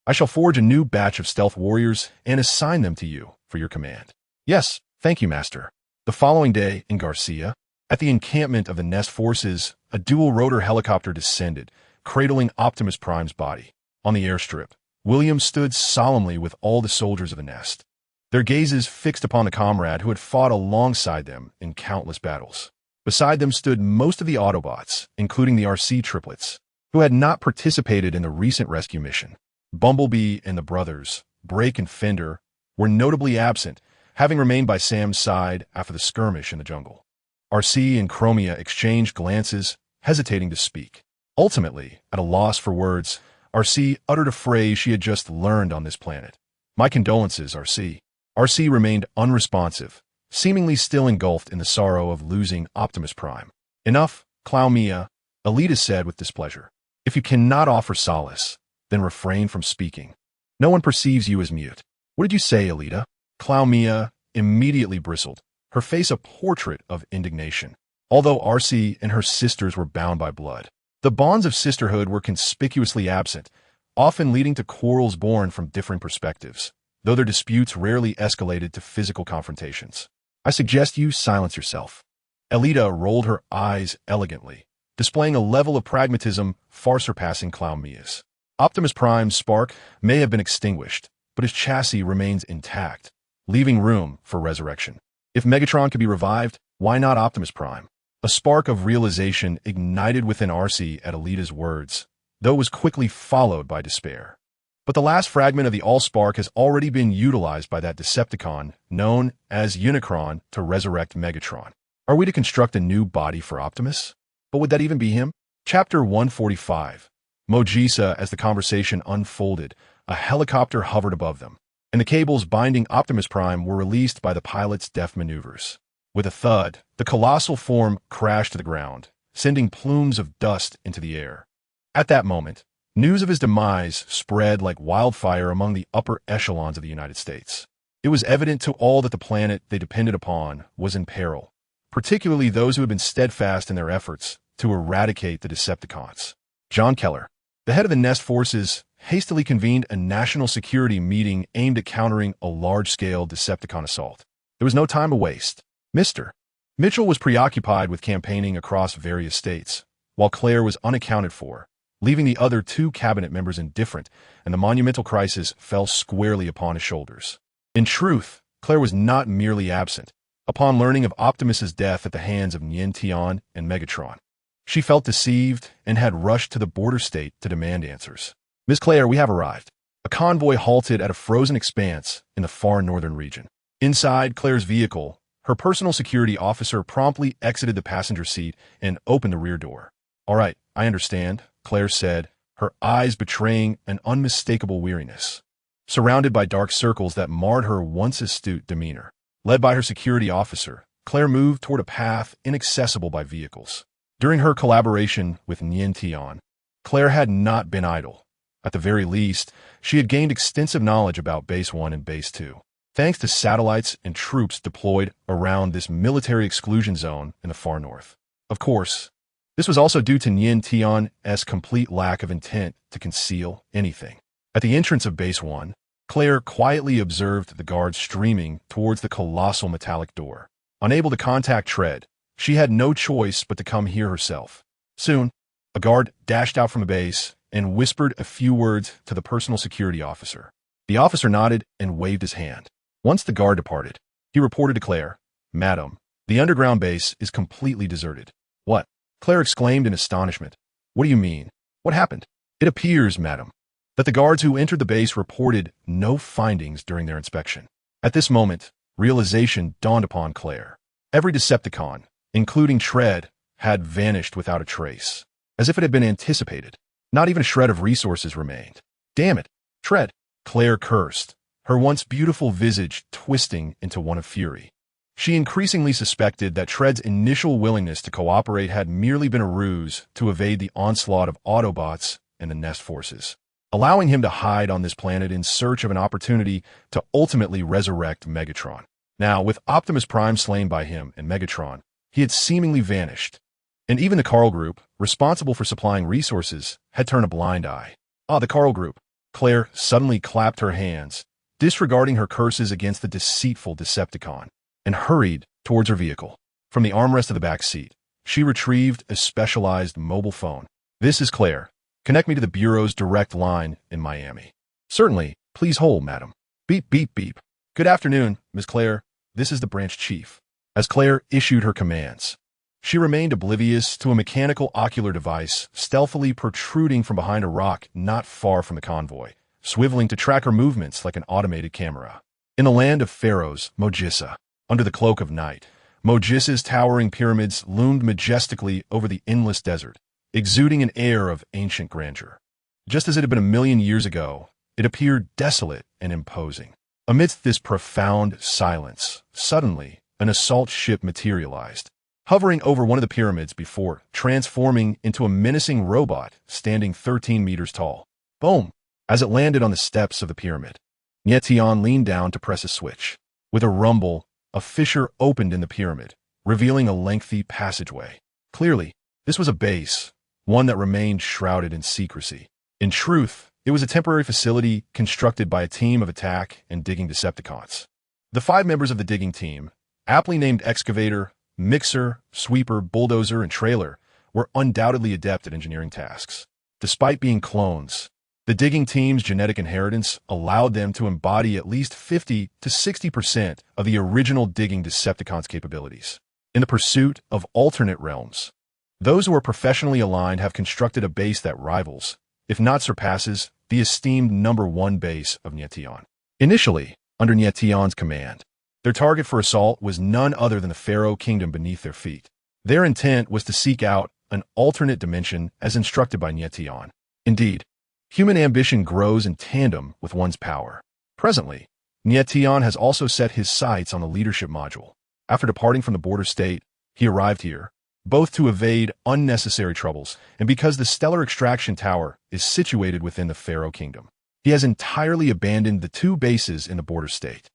I shall forge a new batch of stealth warriors and assign them to you for your command. Yes, thank you, Master. The following day, in Garcia, at the encampment of the Nest forces, a dual-rotor helicopter descended, cradling Optimus Prime's body. On the airstrip, William stood solemnly with all the soldiers of the Nest, their gazes fixed upon the comrade who had fought alongside them in countless battles. Beside them stood most of the Autobots, including the RC triplets, who had not participated in the recent rescue mission. Bumblebee and the brothers, Brake and Fender, were notably absent, having remained by Sam's side after the skirmish in the jungle. RC and Chromia exchanged glances, hesitating to speak. Ultimately, at a loss for words, RC uttered a phrase she had just learned on this planet. My condolences, RC. RC remained unresponsive, seemingly still engulfed in the sorrow of losing Optimus Prime. Enough, Cloumia, Alita said with displeasure. If you cannot offer solace, then refrain from speaking. No one perceives you as mute. What did you say, Alita? Cloumia immediately bristled, her face a portrait of indignation. Although RC and her sisters were bound by blood, the bonds of sisterhood were conspicuously absent, often leading to quarrels born from differing perspectives, though their disputes rarely escalated to physical confrontations. I suggest you silence yourself. Alita rolled her eyes elegantly, displaying a level of pragmatism far surpassing Cloumia's. Optimus Prime's spark may have been extinguished, but his chassis remains intact, leaving room for resurrection. If Megatron could be revived, why not Optimus Prime? A spark of realization ignited within RC at Alita's words, though it was quickly followed by despair. But the last fragment of the Allspark has already been utilized by that Decepticon, known as Unicron, to resurrect Megatron. Are we to construct a new body for Optimus? But would that even be him? Chapter 145. Mojisa. As the conversation unfolded, a helicopter hovered above them, and the cables binding Optimus Prime were released by the pilot's deft maneuvers. With a thud, the colossal form crashed to the ground, sending plumes of dust into the air. At that moment, news of his demise spread like wildfire among the upper echelons of the United States. It was evident to all that the planet they depended upon was in peril, particularly those who had been steadfast in their efforts to eradicate the Decepticons. John Keller, the head of the Nest forces, hastily convened a national security meeting aimed at countering a large-scale Decepticon assault. There was no time to waste. Mr. Mitchell was preoccupied with campaigning across various states, while Claire was unaccounted for, leaving the other two cabinet members indifferent, and the monumental crisis fell squarely upon his shoulders. In truth, Claire was not merely absent. Upon learning of Optimus's death at the hands of Nie Tian and Megatron, she felt deceived and had rushed to the border state to demand answers. Miss Claire, we have arrived. A convoy halted at a frozen expanse in the far northern region. Inside Claire's vehicle, her personal security officer promptly exited the passenger seat and opened the rear door. All right, I understand, Claire said, her eyes betraying an unmistakable weariness. Surrounded by dark circles that marred her once astute demeanor. Led by her security officer, Claire moved toward a path inaccessible by vehicles. During her collaboration with Nie Tian, Claire had not been idle. At the very least, she had gained extensive knowledge about Base 1 and Base 2. thanks to satellites and troops deployed around this military exclusion zone in the far north. Of course, this was also due to Nie Tian's complete lack of intent to conceal anything. At the entrance of Base 1, Claire quietly observed the guards streaming towards the colossal metallic door. Unable to contact Tread, she had no choice but to come here herself. Soon, a guard dashed out from the base and whispered a few words to the personal security officer. The officer nodded and waved his hand. Once the guard departed, he reported to Claire, "Madam, the underground base is completely deserted." "What?" Claire exclaimed in astonishment. "What do you mean? What happened?" "It appears, madam, that the guards who entered the base reported no findings during their inspection." At this moment, realization dawned upon Claire. Every Decepticon, including Tread, had vanished without a trace, as if it had been anticipated. Not even a shred of resources remained. "Damn it, Tread!" Claire cursed, her once beautiful visage twisting into one of fury. She increasingly suspected that Tread's initial willingness to cooperate had merely been a ruse to evade the onslaught of Autobots and the Nest forces, allowing him to hide on this planet in search of an opportunity to ultimately resurrect Megatron. Now, with Optimus Prime slain by him and Megatron, he had seemingly vanished, and even the Carl Group, responsible for supplying resources, had turned a blind eye. Ah, the Carl Group. Claire suddenly clapped her hands, disregarding her curses against the deceitful Decepticon, and hurried towards her vehicle. From the armrest of the back seat, she retrieved a specialized mobile phone. "This is Claire. Connect me to the Bureau's direct line in Miami." "Certainly. Please hold, madam." Beep, beep, beep. "Good afternoon, Miss Claire. This is the branch chief." As Claire issued her commands, she remained oblivious to a mechanical ocular device stealthily protruding from behind a rock not far from the convoy, swiveling to track her movements like an automated camera. In the land of pharaohs, Mojissa, under the cloak of night, Mojissa's towering pyramids loomed majestically over the endless desert, exuding an air of ancient grandeur. Just as it had been 1,000,000 years ago, it appeared desolate and imposing. Amidst this profound silence, suddenly, an assault ship materialized, hovering over one of the pyramids before transforming into a menacing robot standing 13 meters tall. Boom! As it landed on the steps of the pyramid, Nie Tian leaned down to press a switch. With a rumble, a fissure opened in the pyramid, revealing a lengthy passageway. Clearly, this was a base, one that remained shrouded in secrecy. In truth, it was a temporary facility constructed by a team of attack and digging Decepticons. The 5 members of the digging team, aptly named Excavator, Mixer, Sweeper, Bulldozer, and Trailer, were undoubtedly adept at engineering tasks. Despite being clones, the digging team's genetic inheritance allowed them to embody at least 50 to 60% of the original digging Decepticons' capabilities. In the pursuit of alternate realms, those who are professionally aligned have constructed a base that rivals, if not surpasses, the esteemed #1 base of Nie Tian. Initially, under Nie Tian's command, their target for assault was none other than the Pharaoh kingdom beneath their feet. Their intent was to seek out an alternate dimension as instructed by Nie Tian. Indeed, human ambition grows in tandem with one's power. Presently, Nie Tian has also set his sights on the leadership module. After departing from the border state, he arrived here, both to evade unnecessary troubles and because the stellar extraction tower is situated within the Pharaoh kingdom. He has entirely abandoned the 2 bases in the border state,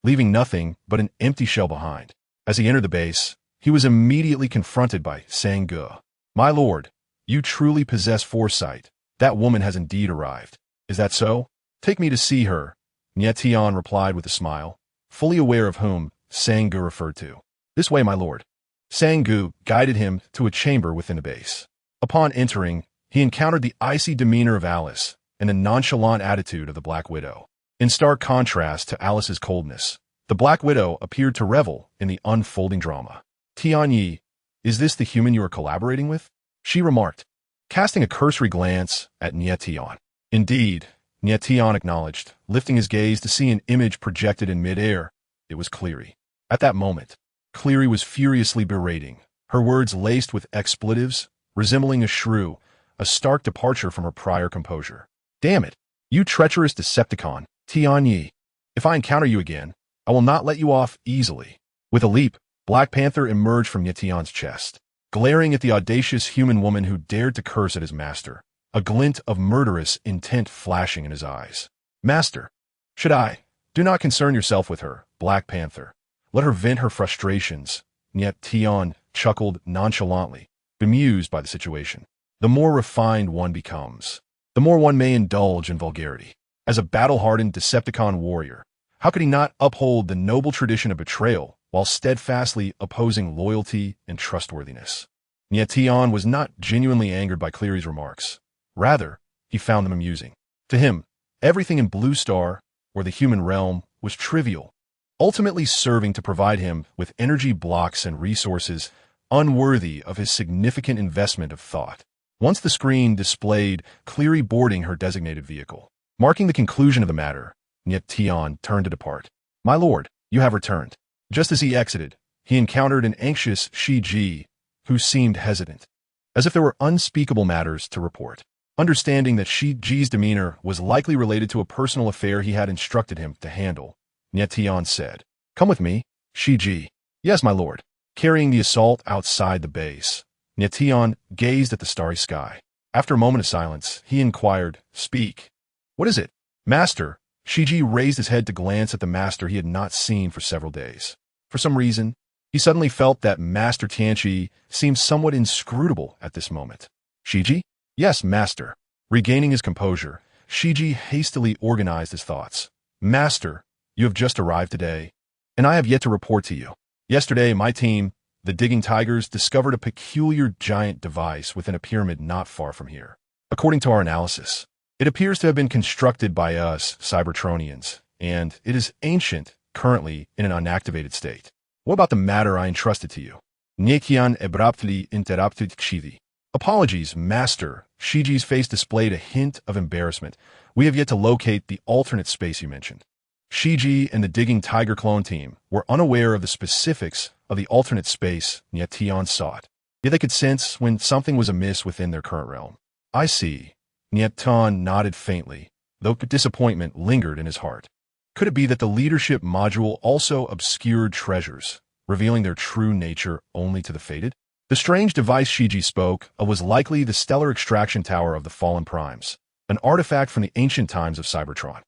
leaving nothing but an empty shell behind. As he entered the base, he was immediately confronted by Sang-Gu. "My lord, you truly possess foresight. That woman has indeed arrived. Is that so? Take me to see her," Nie Tian replied with a smile, fully aware of whom Sang-Gu referred to. "This way, my lord." Sang-Gu guided him to a chamber within the base. Upon entering, he encountered the icy demeanor of Alice and the nonchalant attitude of the Black Widow. In stark contrast to Alice's coldness, the Black Widow appeared to revel in the unfolding drama. "Tianyi, is this the human you are collaborating with?" she remarked, casting a cursory glance at Nie Tian. "Indeed," Nie Tian acknowledged, lifting his gaze to see an image projected in midair. It was Cleary. At that moment, Cleary was furiously berating, her words laced with expletives, resembling a shrew, a stark departure from her prior composure. "Damn it, you treacherous Decepticon, Tianyi. If I encounter you again, I will not let you off easily." With a leap, Black Panther emerged from Nie Tian's chest, glaring at the audacious human woman who dared to curse at his master, a glint of murderous intent flashing in his eyes. "Master, should I, Do not concern yourself with her, Black Panther. Let her vent her frustrations. Nie Tian chuckled nonchalantly, bemused by the situation. The more refined one becomes, the more one may indulge in vulgarity. As a battle-hardened Decepticon warrior, how could he not uphold the noble tradition of betrayal while steadfastly opposing loyalty and trustworthiness? Nie Tian was not genuinely angered by Cleary's remarks. Rather, he found them amusing. To him, everything in Blue Star, or the human realm, was trivial, ultimately serving to provide him with energy blocks and resources unworthy of his significant investment of thought. Once the screen displayed Cleary boarding her designated vehicle, marking the conclusion of the matter, Nie Tian turned to depart. "My lord, you have returned." Just as he exited, he encountered an anxious Shiji, who seemed hesitant, as if there were unspeakable matters to report. Understanding that Shiji's demeanor was likely related to a personal affair he had instructed him to handle, Nie Tian said, "Come with me, Shiji." "Yes, my lord." Carrying the assault outside the base, Nie Tian gazed at the starry sky. After a moment of silence, he inquired, "Speak." "What is it?" "Master." Shiji raised his head to glance at the master he had not seen for several days. For some reason, he suddenly felt that Master Tianchi seemed somewhat inscrutable at this moment. "Shiji?" "Yes, master." Regaining his composure, Shiji hastily organized his thoughts. "Master, you have just arrived today, and I have yet to report to you. Yesterday, my team, the Digging Tigers, discovered a peculiar giant device within a pyramid not far from here. According to our analysis, it appears to have been constructed by us, Cybertronians, and it is ancient, currently in an unactivated state. What about the matter I entrusted to you?" Nie Tian abruptly interrupted Shiji. "Apologies, master." Shiji's face displayed a hint of embarrassment. "We have yet to locate the alternate space you mentioned." Shiji and the Digging Tiger clone team were unaware of the specifics of the alternate space Nie Tian sought, yet they could sense when something was amiss within their current realm. "I see." Nie Tian nodded faintly, though disappointment lingered in his heart. Could it be that the leadership module also obscured treasures, revealing their true nature only to the fated? The strange device Shiji spoke of was likely the stellar extraction tower of the Fallen Primes, an artifact from the ancient times of Cybertron.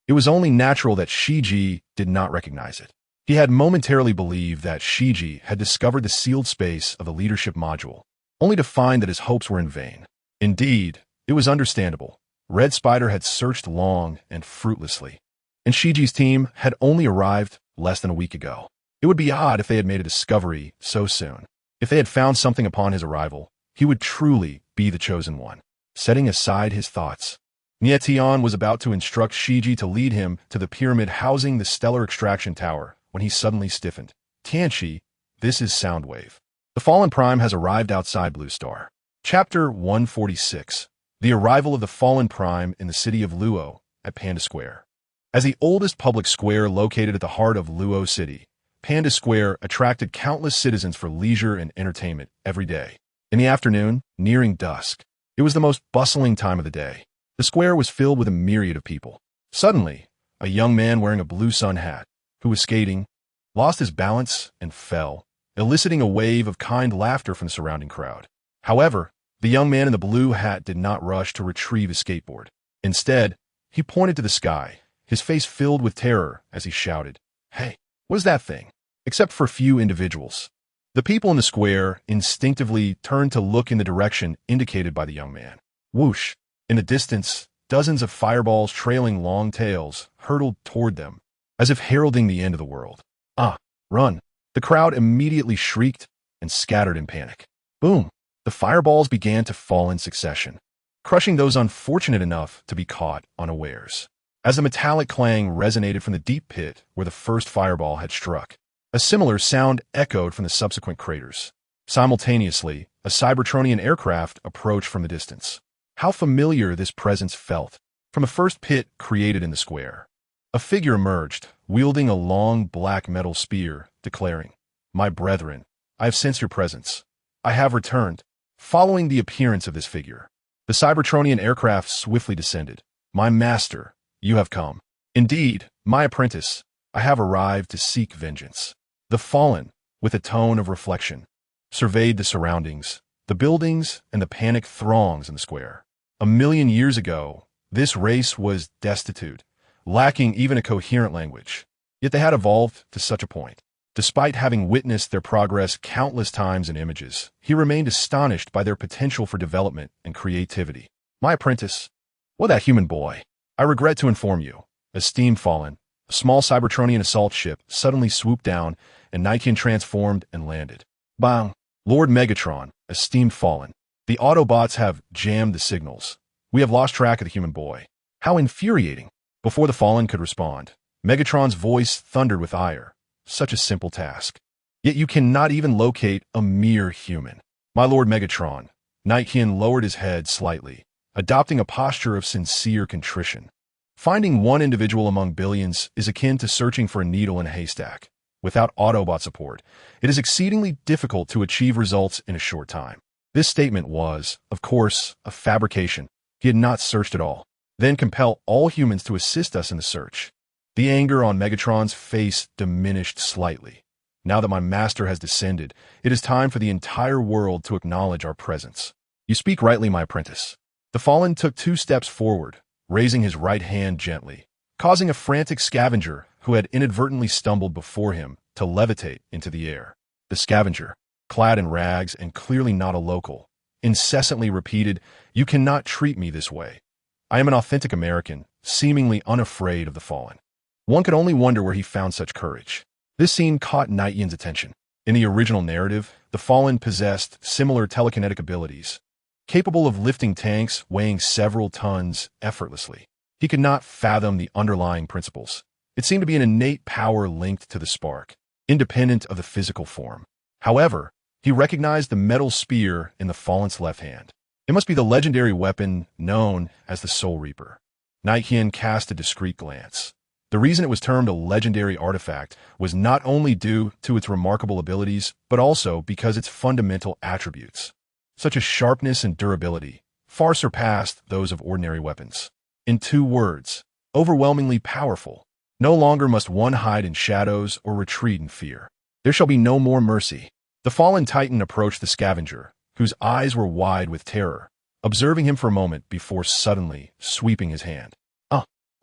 It was only natural that Shiji did not recognize it. He had momentarily believed that Shiji had discovered the sealed space of the leadership module, only to find that his hopes were in vain. Indeed, it was understandable. Red Spider had searched long and fruitlessly, and Shiji's team had only arrived less than a week ago. It would be odd if they had made a discovery so soon. If they had found something upon his arrival, he would truly be the chosen one. Setting aside his thoughts, Nie Tian was about to instruct Shiji to lead him to the pyramid housing the stellar extraction tower when he suddenly stiffened. "Tianchi, this is Soundwave. The Fallen Prime has arrived outside Blue Star." Chapter 146. The arrival of the Fallen Prime in the city of Luo at Panda Square. As the oldest public square located at the heart of Luo City, Panda Square attracted countless citizens for leisure and entertainment every day. In the afternoon, nearing dusk, it was the most bustling time of the day. The square was filled with a myriad of people. Suddenly, a young man wearing a blue sun hat, who was skating, lost his balance and fell, eliciting a wave of kind laughter from the surrounding crowd. However, the young man in the blue hat did not rush to retrieve his skateboard. Instead, he pointed to the sky, his face filled with terror as he shouted, "Hey, what is that thing?" Except for a few individuals, the people in the square instinctively turned to look in the direction indicated by the young man. Whoosh! In the distance, dozens of fireballs trailing long tails hurtled toward them, as if heralding the end of the world. "Ah, run!" The crowd immediately shrieked and scattered in panic. Boom! The fireballs began to fall in succession, crushing those unfortunate enough to be caught unawares. As the metallic clang resonated from the deep pit where the first fireball had struck, a similar sound echoed from the subsequent craters. Simultaneously, a Cybertronian aircraft approached from the distance. How familiar this presence felt. From the first pit created in the square, a figure emerged, wielding a long black metal spear, declaring, "My brethren, I have sensed your presence. I have returned." Following the appearance of this figure, the Cybertronian aircraft swiftly descended. "My master, you have come. Indeed, my apprentice, I have arrived to seek vengeance." The Fallen, with a tone of reflection, surveyed the surroundings, the buildings, and the panicked throngs in the square. 1,000,000 years ago, this race was destitute, lacking even a coherent language. Yet they had evolved to such a point. Despite having witnessed their progress countless times in images, he remained astonished by their potential for development and creativity. My apprentice, well, that human boy. I regret to inform you, esteemed Fallen, a small Cybertronian assault ship suddenly swooped down and Nie Tian transformed and landed. Bang! Lord Megatron, esteemed Fallen, the Autobots have jammed the signals. We have lost track of the human boy. How infuriating! Before the Fallen could respond, Megatron's voice thundered with ire. Such a simple task. Yet you cannot even locate a mere human. My Lord Megatron, Nie Tian lowered his head slightly, adopting a posture of sincere contrition. Finding one individual among billions is akin to searching for a needle in a haystack. Without Autobot support, it is exceedingly difficult to achieve results in a short time. This statement was, of course, a fabrication. He had not searched at all. Then compel all humans to assist us in the search. The anger on Megatron's face diminished slightly. Now that my master has descended, it is time for the entire world to acknowledge our presence. You speak rightly, my apprentice. The Fallen took 2 steps forward, raising his right hand gently, causing a frantic scavenger who had inadvertently stumbled before him to levitate into the air. The scavenger, clad in rags and clearly not a local, incessantly repeated, "You cannot treat me this way. I am an authentic American, seemingly unafraid of the Fallen." One could only wonder where he found such courage. This scene caught Nie Tian's attention. In the original narrative, the Fallen possessed similar telekinetic abilities, capable of lifting tanks weighing several tons effortlessly. He could not fathom the underlying principles. It seemed to be an innate power linked to the spark, independent of the physical form. However, he recognized the metal spear in the Fallen's left hand. It must be the legendary weapon known as the Soul Reaper. Nie Tian cast a discreet glance. The reason it was termed a legendary artifact was not only due to its remarkable abilities, but also because its fundamental attributes, such as sharpness and durability, far surpassed those of ordinary weapons. In 2 words, overwhelmingly powerful. No longer must one hide in shadows or retreat in fear. There shall be no more mercy. The Fallen Titan approached the scavenger, whose eyes were wide with terror, observing him for a moment before suddenly sweeping his hand.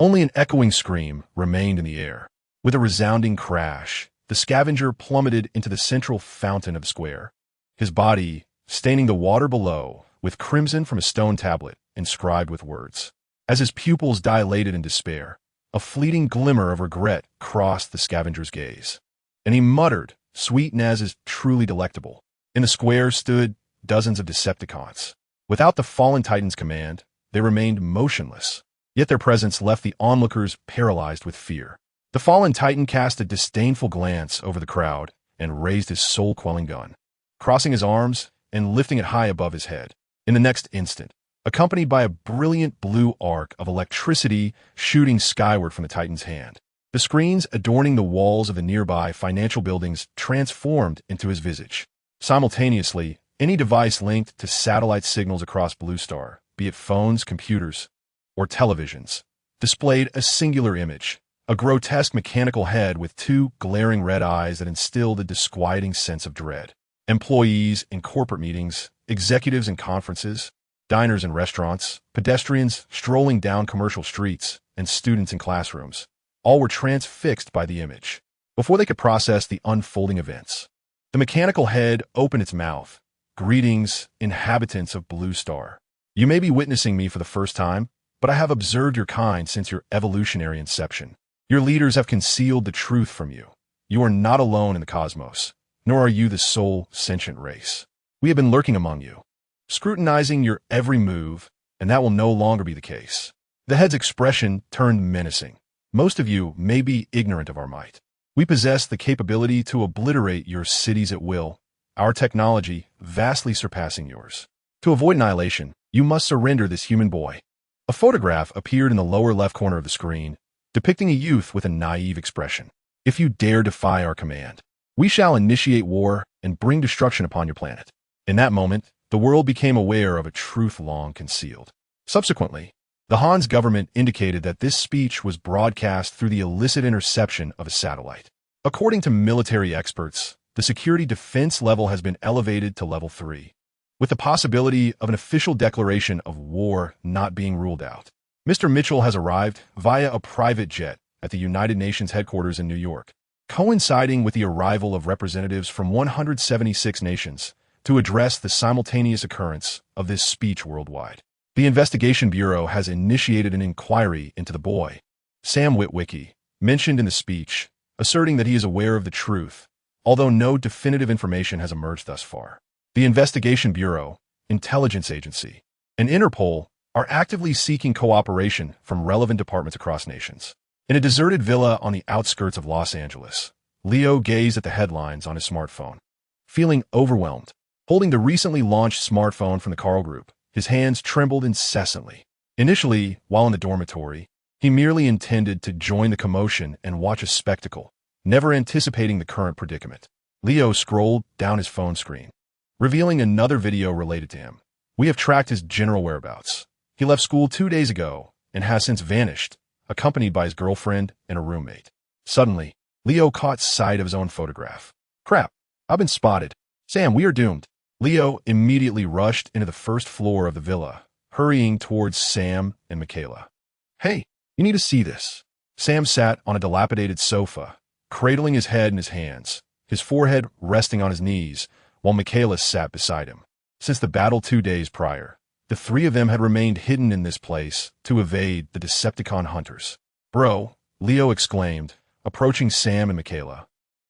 Only an echoing scream remained in the air. With a resounding crash, the scavenger plummeted into the central fountain of the square, his body staining the water below with crimson from a stone tablet inscribed with words. As his pupils dilated in despair, a fleeting glimmer of regret crossed the scavenger's gaze, and he muttered, "Sweetness is truly delectable." In the square stood dozens of Decepticons. Without the Fallen Titan's command, they remained motionless. Yet their presence left the onlookers paralyzed with fear. The Fallen Titan cast a disdainful glance over the crowd and raised his soul-quelling gun, crossing his arms and lifting it high above his head. In the next instant, accompanied by a brilliant blue arc of electricity shooting skyward from the Titan's hand, the screens adorning the walls of the nearby financial buildings transformed into his visage. Simultaneously, any device linked to satellite signals across Blue Star, be it phones, computers, or televisions, displayed a singular image, a grotesque mechanical head with 2 glaring red eyes that instilled a disquieting sense of dread. Employees in corporate meetings, executives in conferences, diners in restaurants, pedestrians strolling down commercial streets, and students in classrooms, all were transfixed by the image. Before they could process the unfolding events, the mechanical head opened its mouth. "Greetings, inhabitants of Blue Star. You may be witnessing me for the first time, but I have observed your kind since your evolutionary inception. Your leaders have concealed the truth from you. You are not alone in the cosmos, nor are you the sole sentient race. We have been lurking among you, scrutinizing your every move, and that will no longer be the case." The head's expression turned menacing. "Most of you may be ignorant of our might. We possess the capability to obliterate your cities at will, our technology vastly surpassing yours. To avoid annihilation, you must surrender this human boy." A photograph appeared in the lower left corner of the screen, depicting a youth with a naive expression. "If you dare defy our command, we shall initiate war and bring destruction upon your planet." In that moment, the world became aware of a truth long concealed. Subsequently, the Han's government indicated that this speech was broadcast through the illicit interception of a satellite. According to military experts, the security defense level has been elevated to level 3. With the possibility of an official declaration of war not being ruled out. Mr. Mitchell has arrived via a private jet at the United Nations headquarters in New York, coinciding with the arrival of representatives from 176 nations to address the simultaneous occurrence of this speech worldwide. The Investigation Bureau has initiated an inquiry into the boy, Sam Witwicky, mentioned in the speech, asserting that he is aware of the truth, although no definitive information has emerged thus far. The Investigation Bureau, Intelligence Agency, and Interpol are actively seeking cooperation from relevant departments across nations. In a deserted villa on the outskirts of Los Angeles, Leo gazed at the headlines on his smartphone. Feeling overwhelmed, holding the recently launched smartphone from the Carl Group, his hands trembled incessantly. Initially, while in the dormitory, he merely intended to join the commotion and watch a spectacle, never anticipating the current predicament. Leo scrolled down his phone screen, revealing another video related to him. We have tracked his general whereabouts. He left school 2 days ago and has since vanished, accompanied by his girlfriend and a roommate. Suddenly, Leo caught sight of his own photograph. Crap, I've been spotted. Sam, we are doomed. Leo immediately rushed into the first floor of the villa, hurrying towards Sam and Michaela. Hey, you need to see this. Sam sat on a dilapidated sofa, cradling his head in his hands, his forehead resting on his knees, while Michaela sat beside him. Since the battle 2 days prior, the three of them had remained hidden in this place to evade the Decepticon hunters. Bro, Leo exclaimed, approaching Sam and Michaela.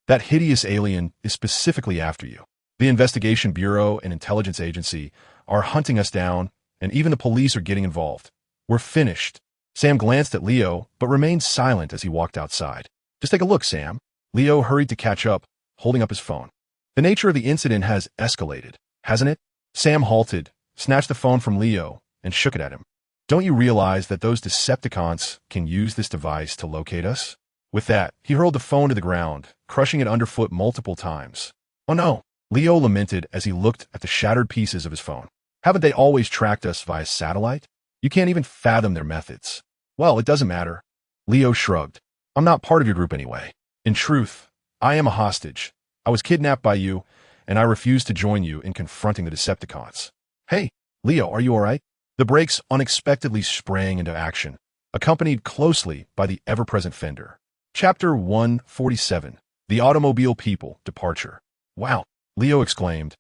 That hideous alien is specifically after you. The Investigation Bureau and Intelligence Agency are hunting us down, and even the police are getting involved. We're finished. Sam glanced at Leo, but remained silent as he walked outside. Just take a look, Sam. Leo hurried to catch up, holding up his phone. The nature of the incident has escalated, hasn't it? Sam halted, snatched the phone from Leo, and shook it at him. Don't you realize that those Decepticons can use this device to locate us? With that, he hurled the phone to the ground, crushing it underfoot multiple times. Oh no, Leo lamented as he looked at the shattered pieces of his phone. Haven't they always tracked us via satellite? You can't even fathom their methods. Well, it doesn't matter. Leo shrugged. I'm not part of your group anyway. In truth, I am a hostage. I was kidnapped by you, and I refuse to join you in confronting the Decepticons. Hey, Leo, are you all right? The brakes unexpectedly sprang into action, accompanied closely by the ever-present Fender. Chapter 147, The Automobile People, Departure. Wow, Leo exclaimed,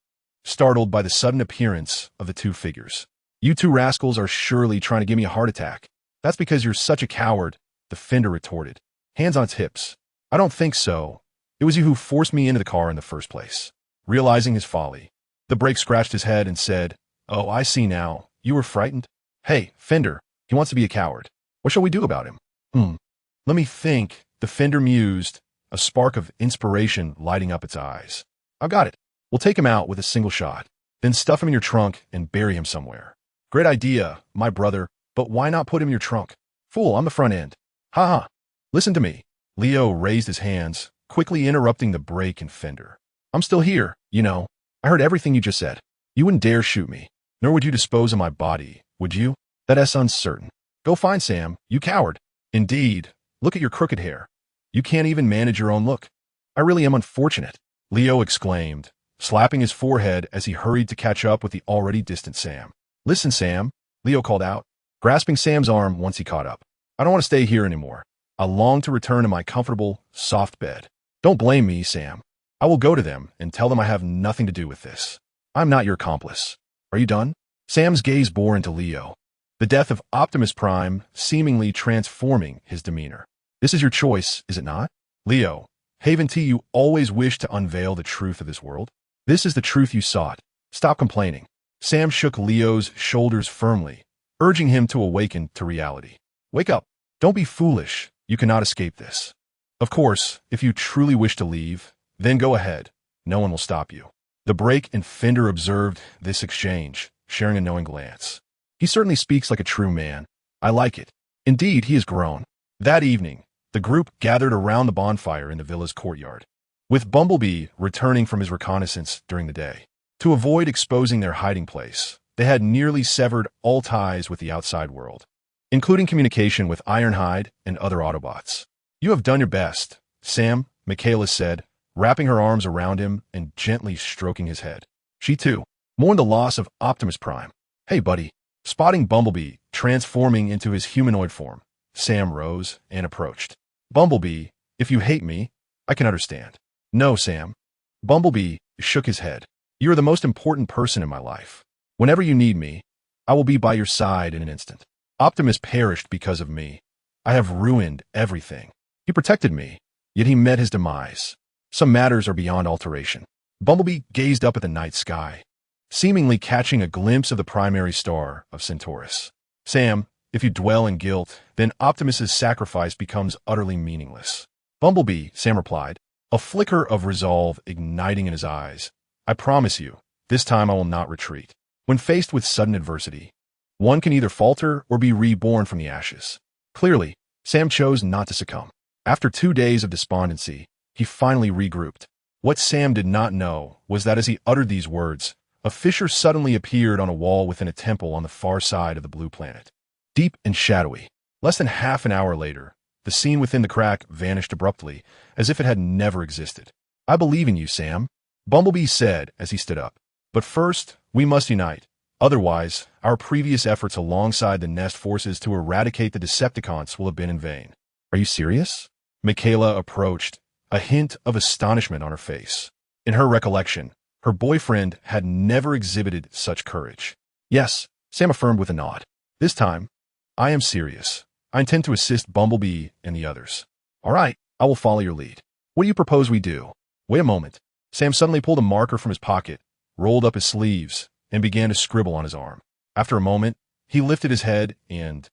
startled by the sudden appearance of the two figures. You two rascals are surely trying to give me a heart attack. That's because you're such a coward, the Fender retorted, hands on its hips. I don't think so. It was you who forced me into the car in the first place. Realizing his folly, the brake scratched his head and said, Oh, I see now. You were frightened? Hey, Fender, he wants to be a coward. What shall we do about him? Let me think, the Fender mused, a spark of inspiration lighting up its eyes. I've got it. We'll take him out with a single shot, then stuff him in your trunk and bury him somewhere. Great idea, my brother, but why not put him in your trunk? Fool, I'm the front end. Ha ha. Listen to me. Leo raised his hands, quickly interrupting the brake and Fender. I'm still here, you know. I heard everything you just said. You wouldn't dare shoot me, nor would you dispose of my body, would you? That's uncertain. Go find Sam, you coward. Indeed, look at your crooked hair. You can't even manage your own look. I really am unfortunate, Leo exclaimed, slapping his forehead as he hurried to catch up with the already distant Sam. Listen, Sam, Leo called out, grasping Sam's arm once he caught up. I don't want to stay here anymore. I long to return to my comfortable, soft bed. Don't blame me, Sam. I will go to them and tell them I have nothing to do with this. I'm not your accomplice. Are you done? Sam's gaze bore into Leo, the death of Optimus Prime seemingly transforming his demeanor. This is your choice, is it not? Leo, Haven T, you always wished to unveil the truth of this world. This is the truth you sought. Stop complaining. Sam shook Leo's shoulders firmly, urging him to awaken to reality. Wake up. Don't be foolish. You cannot escape this. Of course, if you truly wish to leave, then go ahead. No one will stop you. The brake and Fender observed this exchange, sharing a knowing glance. He certainly speaks like a true man. I like it. Indeed, he has grown. That evening, the group gathered around the bonfire in the villa's courtyard, with Bumblebee returning from his reconnaissance during the day. To avoid exposing their hiding place, they had nearly severed all ties with the outside world, including communication with Ironhide and other Autobots. You have done your best, Sam, Michaela said, wrapping her arms around him and gently stroking his head. She, too, mourned the loss of Optimus Prime. Hey, buddy, Spotting Bumblebee transforming into his humanoid form, Sam rose and approached. Bumblebee, if you hate me, I can understand. No, Sam. Bumblebee shook his head. You are the most important person in my life. Whenever you need me, I will be by your side in an instant. Optimus perished because of me. I have ruined everything. He protected me, yet he met his demise. Some matters are beyond alteration. Bumblebee gazed up at the night sky, seemingly catching a glimpse of the primary star of Centaurus. Sam, if you dwell in guilt, then Optimus's sacrifice becomes utterly meaningless. Bumblebee, Sam replied, a flicker of resolve igniting in his eyes. I promise you, this time I will not retreat. When faced with sudden adversity, one can either falter or be reborn from the ashes. Clearly, Sam chose not to succumb. After 2 days of despondency, he finally regrouped. What Sam did not know was that as he uttered these words, a fissure suddenly appeared on a wall within a temple on the far side of the blue planet. Deep and shadowy. Less than half an hour later, the scene within the crack vanished abruptly, as if it had never existed. I believe in you, Sam, Bumblebee said as he stood up. But first, we must unite. Otherwise, our previous efforts alongside the Nest forces to eradicate the Decepticons will have been in vain. Are you serious? Michaela approached, a hint of astonishment on her face. In her recollection, her boyfriend had never exhibited such courage. Yes, Sam affirmed with a nod. This time, I am serious. I intend to assist Bumblebee and the others. All right, I will follow your lead. What do you propose we do? Wait a moment. Sam suddenly pulled a marker from his pocket, rolled up his sleeves, and began to scribble on his arm. After a moment, he lifted his head and,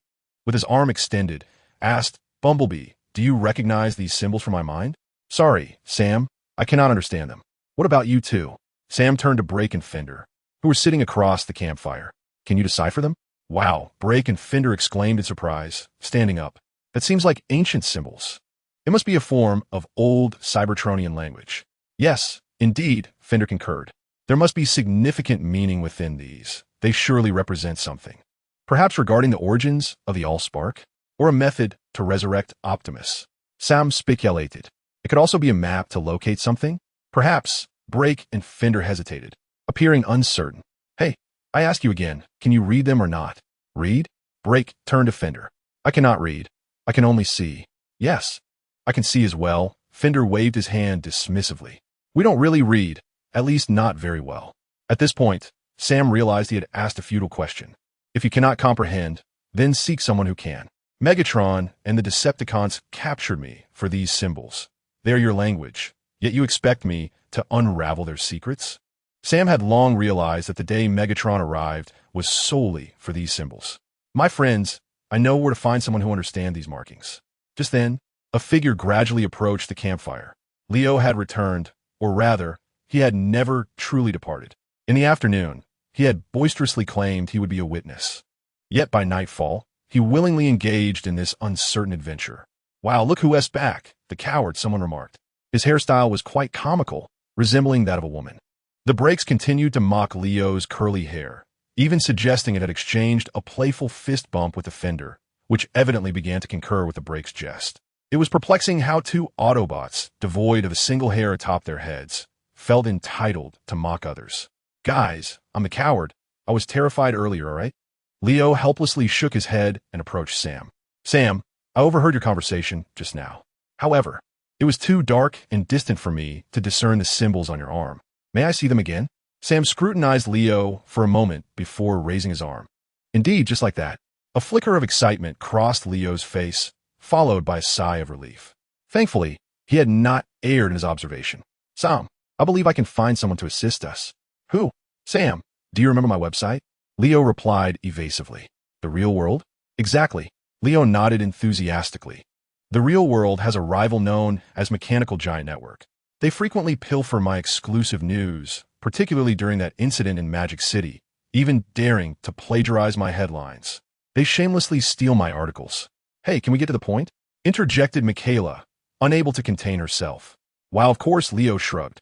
with his arm extended, asked, Bumblebee, do you recognize these symbols from my mind? Sorry, Sam, I cannot understand them. What about you two? Sam turned to Brake and Fender, who were sitting across the campfire. Can you decipher them? Wow, Brake and Fender exclaimed in surprise, standing up. That seems like ancient symbols. It must be a form of old Cybertronian language. Yes, indeed, Fender concurred. There must be significant meaning within these. They surely represent something. Perhaps regarding the origins of the Allspark, or a method to resurrect Optimus. Sam speculated. It could also be a map to locate something. Perhaps. Brake and Fender hesitated, appearing uncertain. Hey, I ask you again, can you read them or not? Read? Brake turned to Fender. I cannot read. I can only see. Yes, I can see as well. Fender waved his hand dismissively. We don't really read, at least not very well. At this point, Sam realized he had asked a futile question. If you cannot comprehend, then seek someone who can. Megatron and the Decepticons captured me for these symbols. They are your language, yet you expect me to unravel their secrets? Sam had long realized that the day Megatron arrived was solely for these symbols. My friends, I know where to find someone who understands these markings. Just then, a figure gradually approached the campfire. Leo had returned, or rather, he had never truly departed. In the afternoon, he had boisterously claimed he would be a witness. Yet by nightfall, he willingly engaged in this uncertain adventure. Wow, look who is back, the coward, someone remarked. His hairstyle was quite comical, resembling that of a woman. The Brakes continued to mock Leo's curly hair, even suggesting it had exchanged a playful fist bump with the Fender, which evidently began to concur with the Brakes' jest. It was perplexing how two Autobots, devoid of a single hair atop their heads, felt entitled to mock others. Guys, I'm the coward. I was terrified earlier, all right? Leo helplessly shook his head and approached Sam. Sam, I overheard your conversation just now. However, it was too dark and distant for me to discern the symbols on your arm. May I see them again? Sam scrutinized Leo for a moment before raising his arm. Indeed, just like that. A flicker of excitement crossed Leo's face, followed by a sigh of relief. Thankfully, he had not erred in his observation. Sam, I believe I can find someone to assist us. Who? Sam, do you remember my website? Leo replied evasively. The Real World? Exactly. Leo nodded enthusiastically. The Real World has a rival known as Mechanical Giant Network. They frequently pilfer my exclusive news, particularly during that incident in Magic City, even daring to plagiarize my headlines. They shamelessly steal my articles. Hey, can we get to the point? Interjected Michaela, unable to contain herself. While of course Leo shrugged.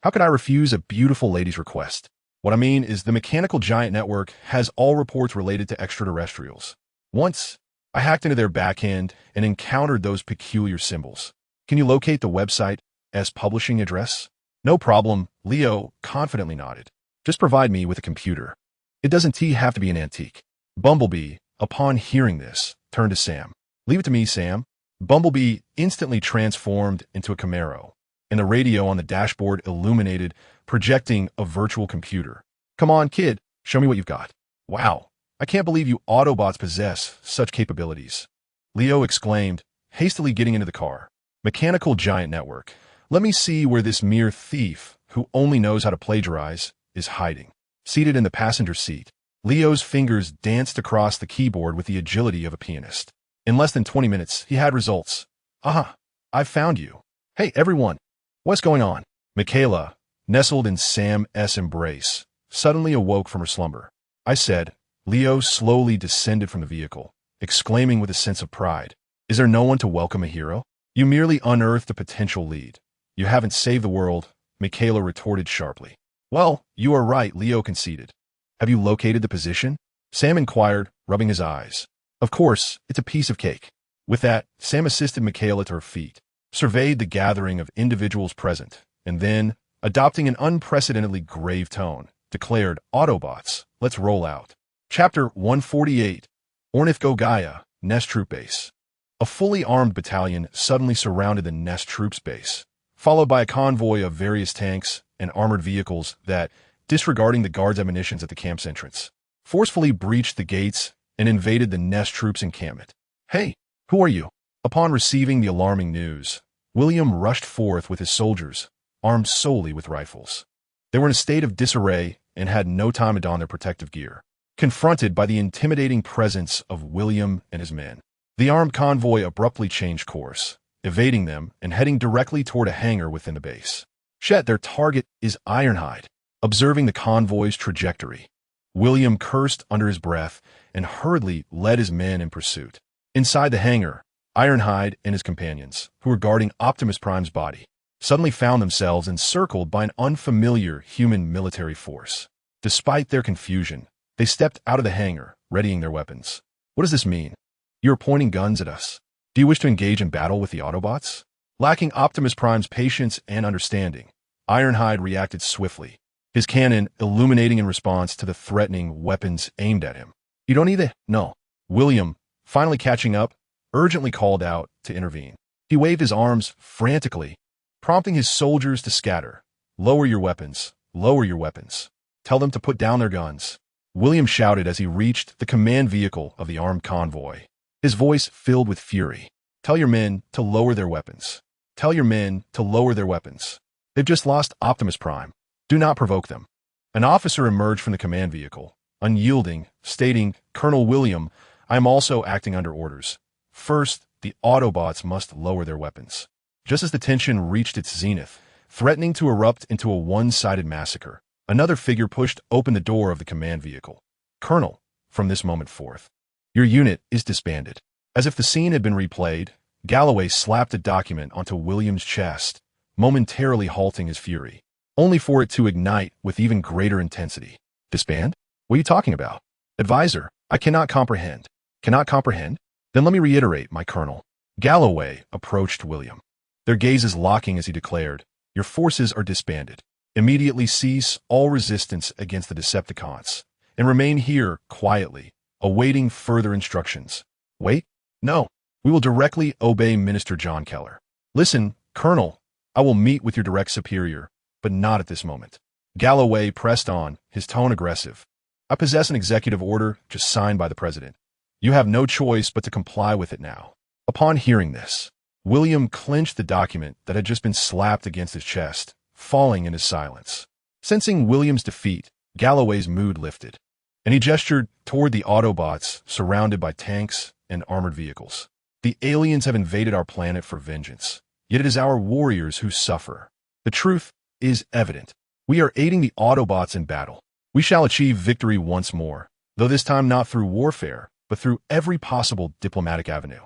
How could I refuse a beautiful lady's request? What I mean is the Mechanical Giant Network has all reports related to extraterrestrials. Once, I hacked into their backend and encountered those peculiar symbols. Can you locate the website's publishing address? No problem, Leo confidently nodded. Just provide me with a computer. It doesn't have to be an antique. Bumblebee, upon hearing this, turned to Sam. "Leave it to me, Sam." Bumblebee instantly transformed into a Camaro, and the radio on the dashboard illuminated, projecting a virtual computer. "Come on, kid, show me what you've got." "Wow, I can't believe you Autobots possess such capabilities," Leo exclaimed, hastily getting into the car. "Mechanical giant network. Let me see where this mere thief, who only knows how to plagiarize, is hiding." Seated in the passenger seat, Leo's fingers danced across the keyboard with the agility of a pianist. In less than 20 minutes, he had results. "Aha, I've found you. Hey, everyone, what's going on?" Michaela, nestled in Sam's embrace, suddenly awoke from her slumber. "I said," Leo slowly descended from the vehicle, exclaiming with a sense of pride, "Is there no one to welcome a hero? You merely unearthed a potential lead. You haven't saved the world," Michaela retorted sharply. "Well, you are right," Leo conceded. "Have you located the position?" Sam inquired, rubbing his eyes. "Of course, it's a piece of cake." With that, Sam assisted Michaela to her feet, surveyed the gathering of individuals present, and then, adopting an unprecedentedly grave tone, declared, "Autobots, let's roll out." Chapter 148, Ornithgo Gaia, Nest Troop Base. A fully armed battalion suddenly surrounded the Nest Troops base, followed by a convoy of various tanks and armored vehicles that, disregarding the guards' admonitions at the camp's entrance, forcefully breached the gates and invaded the Nest Troops encampment. "Hey, who are you?" Upon receiving the alarming news, William rushed forth with his soldiers, armed solely with rifles. They were in a state of disarray and had no time to don their protective gear. Confronted by the intimidating presence of William and his men, the armed convoy abruptly changed course, evading them and heading directly toward a hangar within the base. Yet their target is Ironhide. Observing the convoy's trajectory, William cursed under his breath and hurriedly led his men in pursuit. Inside the hangar, Ironhide and his companions, who were guarding Optimus Prime's body, suddenly found themselves encircled by an unfamiliar human military force. Despite their confusion, they stepped out of the hangar, readying their weapons. "What does this mean? You are pointing guns at us. Do you wish to engage in battle with the Autobots?" Lacking Optimus Prime's patience and understanding, Ironhide reacted swiftly, his cannon illuminating in response to the threatening weapons aimed at him. "You don't need it?" "No." William, finally catching up, urgently called out to intervene. He waved his arms frantically, prompting his soldiers to scatter. "Lower your weapons. Lower your weapons. Tell them to put down their guns," William shouted as he reached the command vehicle of the armed convoy, his voice filled with fury. "Tell your men to lower their weapons. Tell your men to lower their weapons. They've just lost Optimus Prime. Do not provoke them." An officer emerged from the command vehicle, unyielding, stating, "Colonel William, I am also acting under orders. First, the Autobots must lower their weapons." Just as the tension reached its zenith, threatening to erupt into a one-sided massacre, another figure pushed open the door of the command vehicle. "Colonel, from this moment forth, your unit is disbanded." As if the scene had been replayed, Galloway slapped a document onto William's chest, momentarily halting his fury, only for it to ignite with even greater intensity. "Disband? What are you talking about?" "Advisor, I cannot comprehend." "Cannot comprehend? Then let me reiterate, my colonel." Galloway approached William, their gazes locking as he declared, "Your forces are disbanded. Immediately cease all resistance against the Decepticons, and remain here quietly, awaiting further instructions." "Wait? No. We will directly obey Minister John Keller." "Listen, Colonel, I will meet with your direct superior, but not at this moment." Galloway pressed on, his tone aggressive. "I possess an executive order just signed by the President. You have no choice but to comply with it now." Upon hearing this, William clenched the document that had just been slapped against his chest, falling in his silence. Sensing William's defeat, Galloway's mood lifted, and he gestured toward the Autobots surrounded by tanks and armored vehicles. "The aliens have invaded our planet for vengeance, yet it is our warriors who suffer. The truth is evident. We are aiding the Autobots in battle. We shall achieve victory once more, though this time not through warfare, but through every possible diplomatic avenue."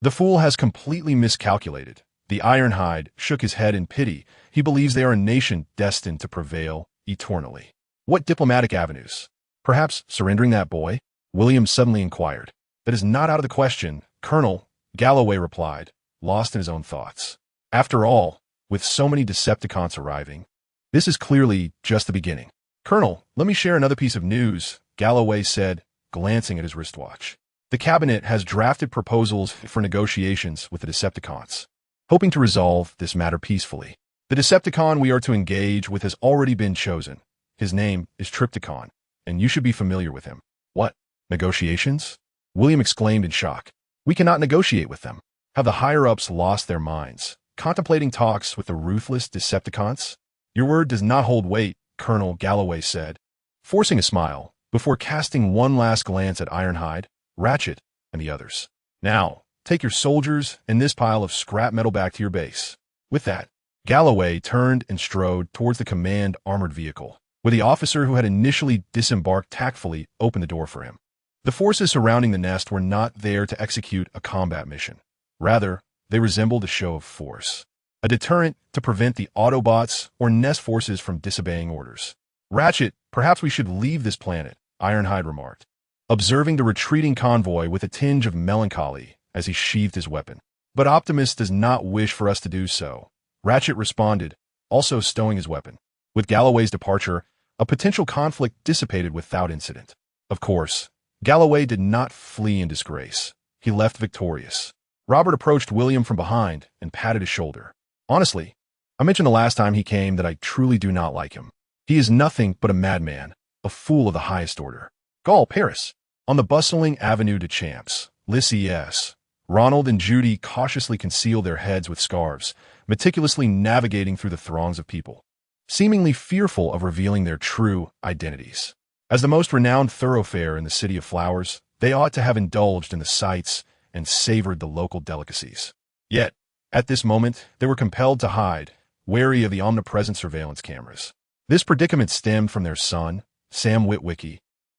The fool has completely miscalculated. The Ironhide shook his head in pity. He believes they are a nation destined to prevail eternally. "What diplomatic avenues? Perhaps surrendering that boy?" William suddenly inquired. "That is not out of the question, Colonel," Galloway replied, lost in his own thoughts. "After all, with so many Decepticons arriving, this is clearly just the beginning." "Colonel, let me share another piece of news," Galloway said, glancing at his wristwatch. The cabinet has drafted proposals for negotiations with the Decepticons, hoping to resolve this matter peacefully. The Decepticon we are to engage with has already been chosen. His name is Tripticon, and you should be familiar with him. What? Negotiations? William exclaimed in shock. We cannot negotiate with them. Have the higher-ups lost their minds, contemplating talks with the ruthless Decepticons? Your word does not hold weight, Colonel Galloway said, forcing a smile, before casting one last glance at Ironhide, Ratchet, and the others. Now, take your soldiers and this pile of scrap metal back to your base. With that, Galloway turned and strode towards the command armored vehicle, where the officer who had initially disembarked tactfully opened the door for him. The forces surrounding the nest were not there to execute a combat mission. Rather, they resembled a show of force, a deterrent to prevent the Autobots or Nest forces from disobeying orders. Ratchet, perhaps we should leave this planet, Ironhide remarked, observing the retreating convoy with a tinge of melancholy as he sheathed his weapon. But Optimus does not wish for us to do so, Ratchet responded, also stowing his weapon. With Galloway's departure, a potential conflict dissipated without incident. Of course, Galloway did not flee in disgrace. He left victorious. Robert approached William from behind and patted his shoulder. Honestly, I mentioned the last time he came that I truly do not like him. He is nothing but a madman, a fool of the highest order. Gaul, Paris. On the bustling Avenue de Champs, Lissy S. Ronald and Judy cautiously concealed their heads with scarves, meticulously navigating through the throngs of people, seemingly fearful of revealing their true identities. As the most renowned thoroughfare in the City of Flowers, they ought to have indulged in the sights and savored the local delicacies. Yet, at this moment, they were compelled to hide, wary of the omnipresent surveillance cameras. This predicament stemmed from their son, Sam Witwicky,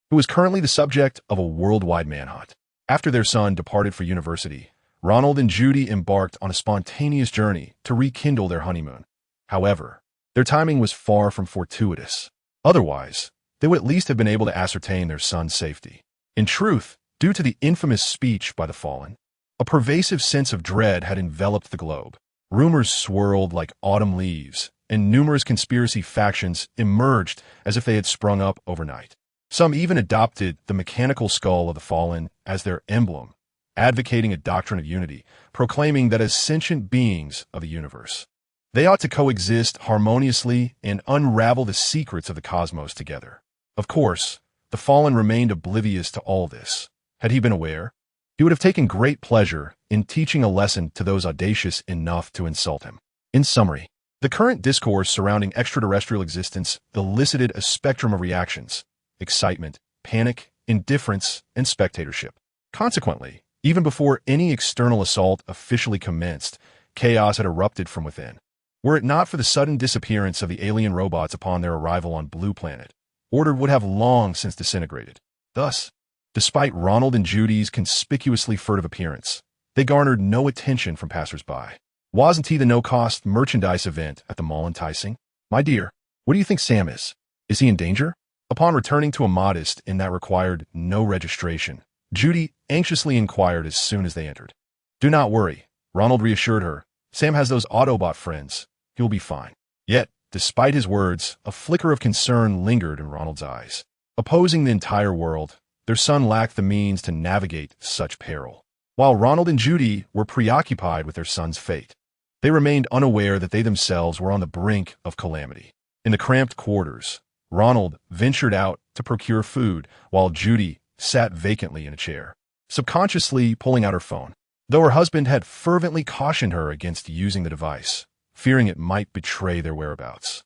who was currently the subject of a worldwide manhunt. After their son departed for university, Ronald and Judy embarked on a spontaneous journey to rekindle their honeymoon. However, their timing was far from fortuitous. Otherwise, they would at least have been able to ascertain their son's safety. In truth, due to the infamous speech by the Fallen, a pervasive sense of dread had enveloped the globe. Rumors swirled like autumn leaves, and numerous conspiracy factions emerged as if they had sprung up overnight. Some even adopted the mechanical skull of the Fallen as their emblem, advocating a doctrine of unity, proclaiming that as sentient beings of the universe, they ought to coexist harmoniously and unravel the secrets of the cosmos together. Of course, the Fallen remained oblivious to all this. Had he been aware, he would have taken great pleasure in teaching a lesson to those audacious enough to insult him. In summary, the current discourse surrounding extraterrestrial existence elicited a spectrum of reactions: excitement, panic, indifference, and spectatorship. Consequently, even before any external assault officially commenced, chaos had erupted from within. Were it not for the sudden disappearance of the alien robots upon their arrival on Blue Planet, order would have long since disintegrated. Thus, despite Ronald and Judy's conspicuously furtive appearance, they garnered no attention from passers-by. Wasn't he the no-cost merchandise event at the mall enticing? My dear, what do you think Sam is? Is he in danger? Upon returning to a modest inn that required no registration, Judy anxiously inquired as soon as they entered. Do not worry, Ronald reassured her. Sam has those Autobot friends. He will be fine. Yet, despite his words, a flicker of concern lingered in Ronald's eyes. Opposing the entire world, their son lacked the means to navigate such peril. While Ronald and Judy were preoccupied with their son's fate, they remained unaware that they themselves were on the brink of calamity. In the cramped quarters, Ronald ventured out to procure food, while Judy sat vacantly in a chair, subconsciously pulling out her phone. Though her husband had fervently cautioned her against using the device, fearing it might betray their whereabouts,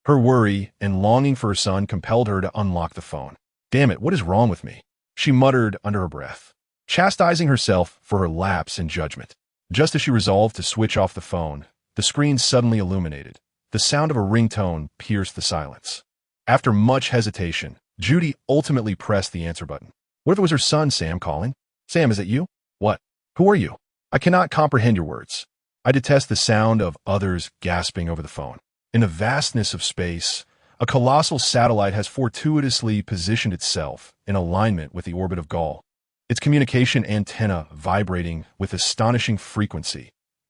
her worry and longing for her son compelled her to unlock the phone. Damn it, what is wrong with me? She muttered under her breath, chastising herself for her lapse in judgment. Just as she resolved to switch off the phone, the screen suddenly illuminated. The sound of a ringtone pierced the silence. After much hesitation, Judy ultimately pressed the answer button. What if it was her son, Sam, calling? Sam, is it you? What? Who are you? I cannot comprehend your words. I detest the sound of others gasping over the phone. In the vastness of space, a colossal satellite has fortuitously positioned itself in alignment with the orbit of Gaul, its communication antenna vibrating with astonishing frequency.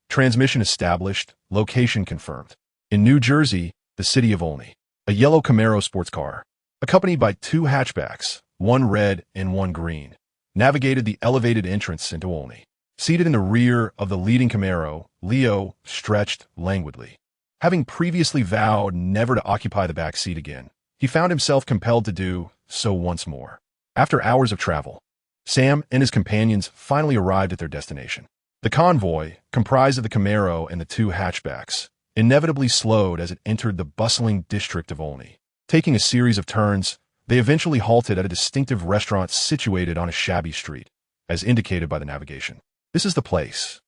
Transmission established, location confirmed. In New Jersey, the city of Olney, a yellow Camaro sports car, accompanied by 2 hatchbacks, one red and one green, navigated the elevated entrance into Olney. Seated in the rear of the leading Camaro, Leo stretched languidly. Having previously vowed never to occupy the back seat again, he found himself compelled to do so once more. After hours of travel, Sam and his companions finally arrived at their destination. The convoy, comprised of the Camaro and the two hatchbacks, inevitably slowed as it entered the bustling district of Olney. Taking a series of turns, they eventually halted at a distinctive restaurant situated on a shabby street, as indicated by the navigation. "This is the place,"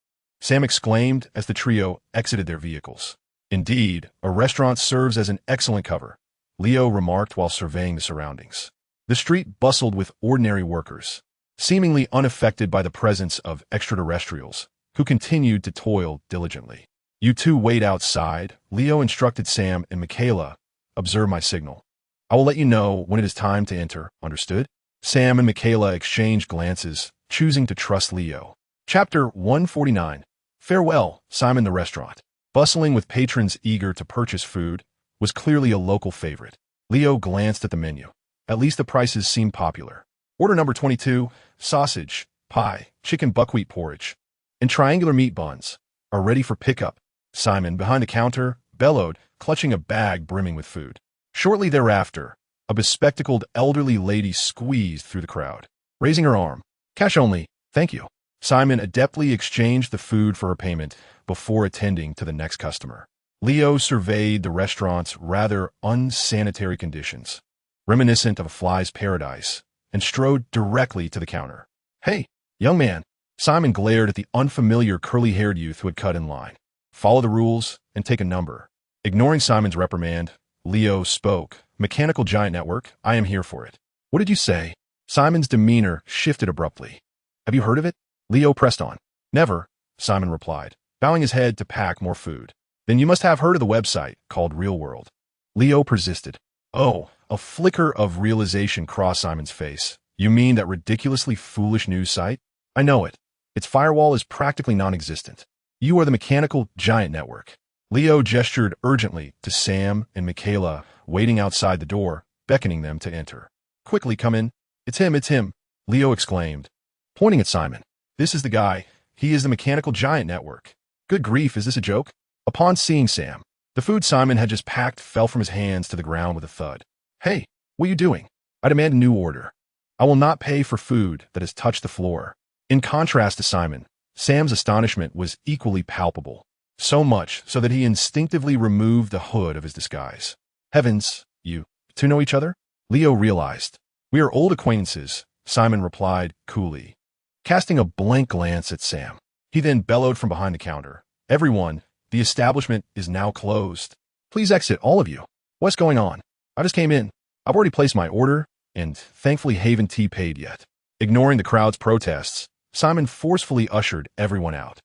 Sam exclaimed as the trio exited their vehicles. "Indeed, a restaurant serves as an excellent cover," Leo remarked while surveying the surroundings. The street bustled with ordinary workers, seemingly unaffected by the presence of extraterrestrials, who continued to toil diligently. "You two wait outside," Leo instructed Sam and Michaela. "Observe my signal. I will let you know when it is time to enter, understood?" Sam and Michaela exchanged glances, choosing to trust Leo. Chapter 149. Farewell, Simon. The restaurant, bustling with patrons eager to purchase food, was clearly a local favorite. Leo glanced at the menu. At least the prices seemed popular. Order number 22, sausage, pie, chicken buckwheat porridge, and triangular meat buns are ready for pickup. Simon, behind the counter, bellowed, clutching a bag brimming with food. Shortly thereafter, a bespectacled elderly lady squeezed through the crowd, raising her arm. "Cash only, thank you." Simon adeptly exchanged the food for her payment before attending to the next customer. Leo surveyed the restaurant's rather unsanitary conditions, reminiscent of a fly's paradise, and strode directly to the counter. "Hey, young man." Simon glared at the unfamiliar curly-haired youth who had cut in line. "Follow the rules and take a number." Ignoring Simon's reprimand, Leo spoke. "Mechanical Giant Network, I am here for it." "What did you say?" Simon's demeanor shifted abruptly. "Have you heard of it?" Leo pressed on. "Never," Simon replied, bowing his head to pack more food. "Then you must have heard of the website called Real World." Leo persisted. "Oh," a flicker of realization crossed Simon's face. "You mean that ridiculously foolish news site? I know it. Its firewall is practically non-existent. You are the Mechanical Giant Network." Leo gestured urgently to Sam and Michaela, waiting outside the door, beckoning them to enter. "Quickly, come in. It's him, Leo exclaimed, pointing at Simon. "This is the guy. He is the Mechanical Giant Network." "Good grief, is this a joke?" Upon seeing Sam, the food Simon had just packed fell from his hands to the ground with a thud. "Hey, what are you doing? I demand a new order. I will not pay for food that has touched the floor." In contrast to Simon, Sam's astonishment was equally palpable, so much so that he instinctively removed the hood of his disguise. "Heavens, you two know each other?" Leo realized. "We are old acquaintances," Simon replied coolly, casting a blank glance at Sam. He then bellowed from behind the counter. "Everyone, the establishment is now closed. Please exit, all of you." "What's going on? I just came in. I've already placed my order, and thankfully Haven Tea paid yet." Ignoring the crowd's protests, Simon forcefully ushered everyone out,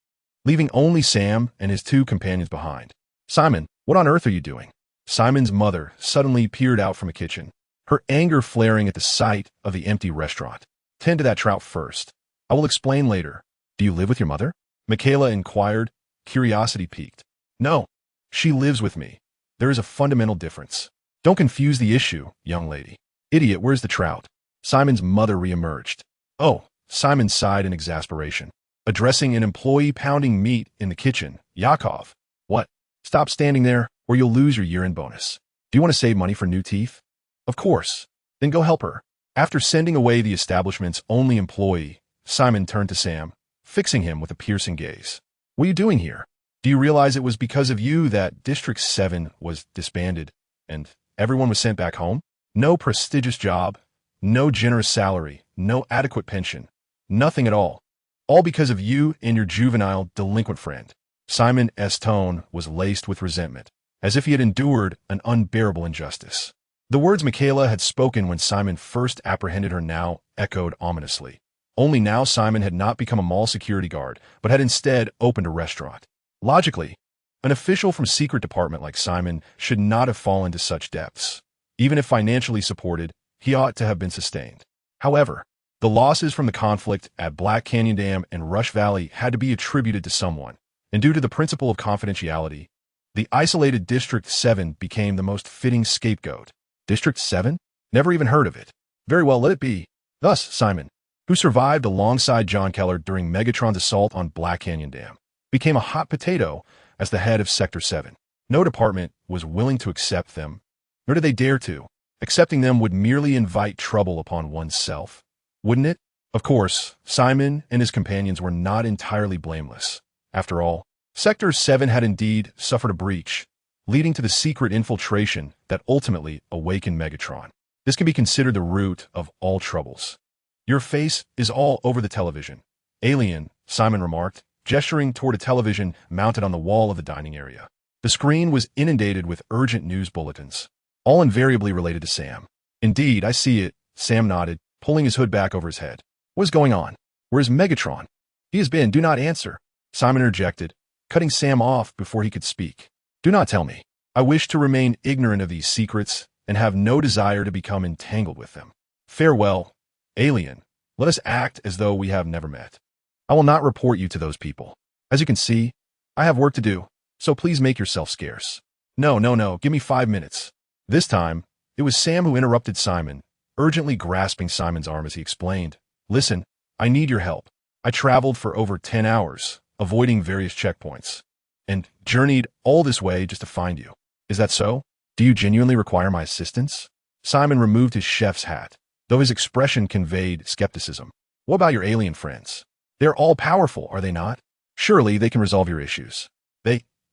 leaving only Sam and his two companions behind. "Simon, what on earth are you doing?" Simon's mother suddenly peered out from a kitchen, her anger flaring at the sight of the empty restaurant. "Tend to that trout first. I will explain later." "Do you live with your mother?" Michaela inquired, curiosity piqued. "No, she lives with me. There is a fundamental difference." "Don't confuse the issue, young lady." "Idiot, where's the trout?" Simon's mother reemerged. "Oh," Simon sighed in exasperation, addressing an employee pounding meat in the kitchen. "Yakov." "What?" "Stop standing there, or you'll lose your year-end bonus." "Do you want to save money for new teeth?" "Of course." "Then go help her." After sending away the establishment's only employee, Simon turned to Sam, fixing him with a piercing gaze. "What are you doing here? Do you realize it was because of you that District 7 was disbanded, and everyone was sent back home? No prestigious job, no generous salary, no adequate pension, nothing at all. All because of you and your juvenile delinquent friend." Simon's tone was laced with resentment, as if he had endured an unbearable injustice. The words Michaela had spoken when Simon first apprehended her now echoed ominously. Only now Simon had not become a mall security guard, but had instead opened a restaurant. Logically, an official from secret department like Simon should not have fallen to such depths. Even if financially supported, he ought to have been sustained. However, the losses from the conflict at Black Canyon Dam and Rush Valley had to be attributed to someone, and due to the principle of confidentiality, the isolated District 7 became the most fitting scapegoat. District 7? Never even heard of it. Very well, let it be. Thus, Simon, who survived alongside John Keller during Megatron's assault on Black Canyon Dam, became a hot potato as the head of Sector 7. No department was willing to accept them, nor did they dare to. Accepting them would merely invite trouble upon oneself, wouldn't it? Of course, Simon and his companions were not entirely blameless. After all, Sector 7 had indeed suffered a breach, leading to the secret infiltration that ultimately awakened Megatron. This can be considered the root of all troubles. Your face is all over the television. Alien, Simon remarked, gesturing toward a television mounted on the wall of the dining area. The screen was inundated with urgent news bulletins, all invariably related to Sam. Indeed, I see it, Sam nodded, pulling his hood back over his head. What is going on? Where is Megatron? He has been, do not answer. Simon interjected, cutting Sam off before he could speak. Do not tell me. I wish to remain ignorant of these secrets and have no desire to become entangled with them. Farewell, Alien. Let us act as though we have never met. I will not report you to those people. As you can see, I have work to do, so please make yourself scarce. No, give me 5 minutes. This time, it was Sam who interrupted Simon, urgently grasping Simon's arm as he explained, Listen, I need your help. I traveled for over 10 hours, avoiding various checkpoints, and journeyed all this way just to find you. Is that so? Do you genuinely require my assistance? Simon removed his chef's hat, though his expression conveyed skepticism. What about your alien friends? They're all-powerful, are they not? Surely they can resolve your issues.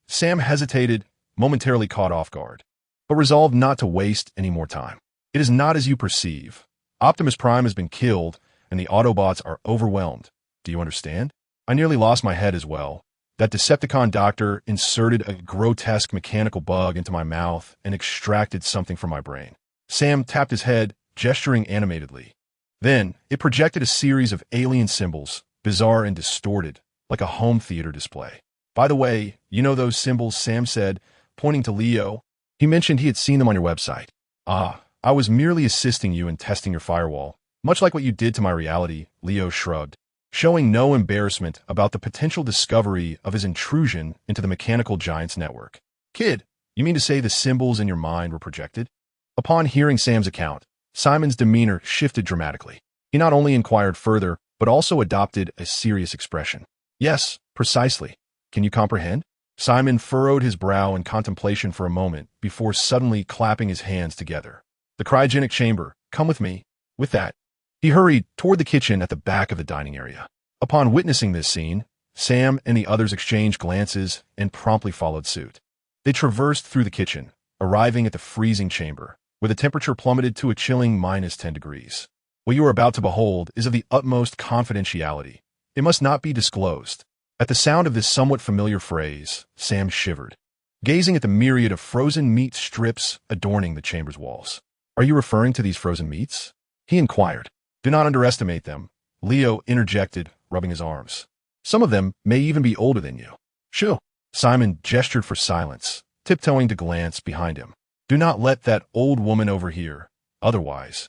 Sam hesitated, momentarily caught off guard, but resolved not to waste any more time. It is not as you perceive. Optimus Prime has been killed, and the Autobots are overwhelmed. Do you understand? I nearly lost my head as well. That Decepticon doctor inserted a grotesque mechanical bug into my mouth and extracted something from my brain. Sam tapped his head, gesturing animatedly. Then, it projected a series of alien symbols, bizarre and distorted, like a home theater display. By the way, you know those symbols, Sam said, pointing to Leo. He mentioned he had seen them on your website. I was merely assisting you in testing your firewall, much like what you did to my reality, Leo shrugged, showing no embarrassment about the potential discovery of his intrusion into the mechanical giant's network. Kid, you mean to say the symbols in your mind were projected? Upon hearing Sam's account, Simon's demeanor shifted dramatically. He not only inquired further, but also adopted a serious expression. Yes, precisely. Can you comprehend? Simon furrowed his brow in contemplation for a moment before suddenly clapping his hands together. The cryogenic chamber, come with me. With that, he hurried toward the kitchen at the back of the dining area. Upon witnessing this scene, Sam and the others exchanged glances and promptly followed suit. They traversed through the kitchen, arriving at the freezing chamber, where the temperature plummeted to a chilling -10 degrees. What you are about to behold is of the utmost confidentiality. It must not be disclosed. At the sound of this somewhat familiar phrase, Sam shivered, gazing at the myriad of frozen meat strips adorning the chamber's walls. Are you referring to these frozen meats? He inquired. Do not underestimate them, Leo interjected, rubbing his arms. Some of them may even be older than you. Shoo. Simon gestured for silence, tiptoeing to glance behind him. Do not let that old woman overhear. Otherwise,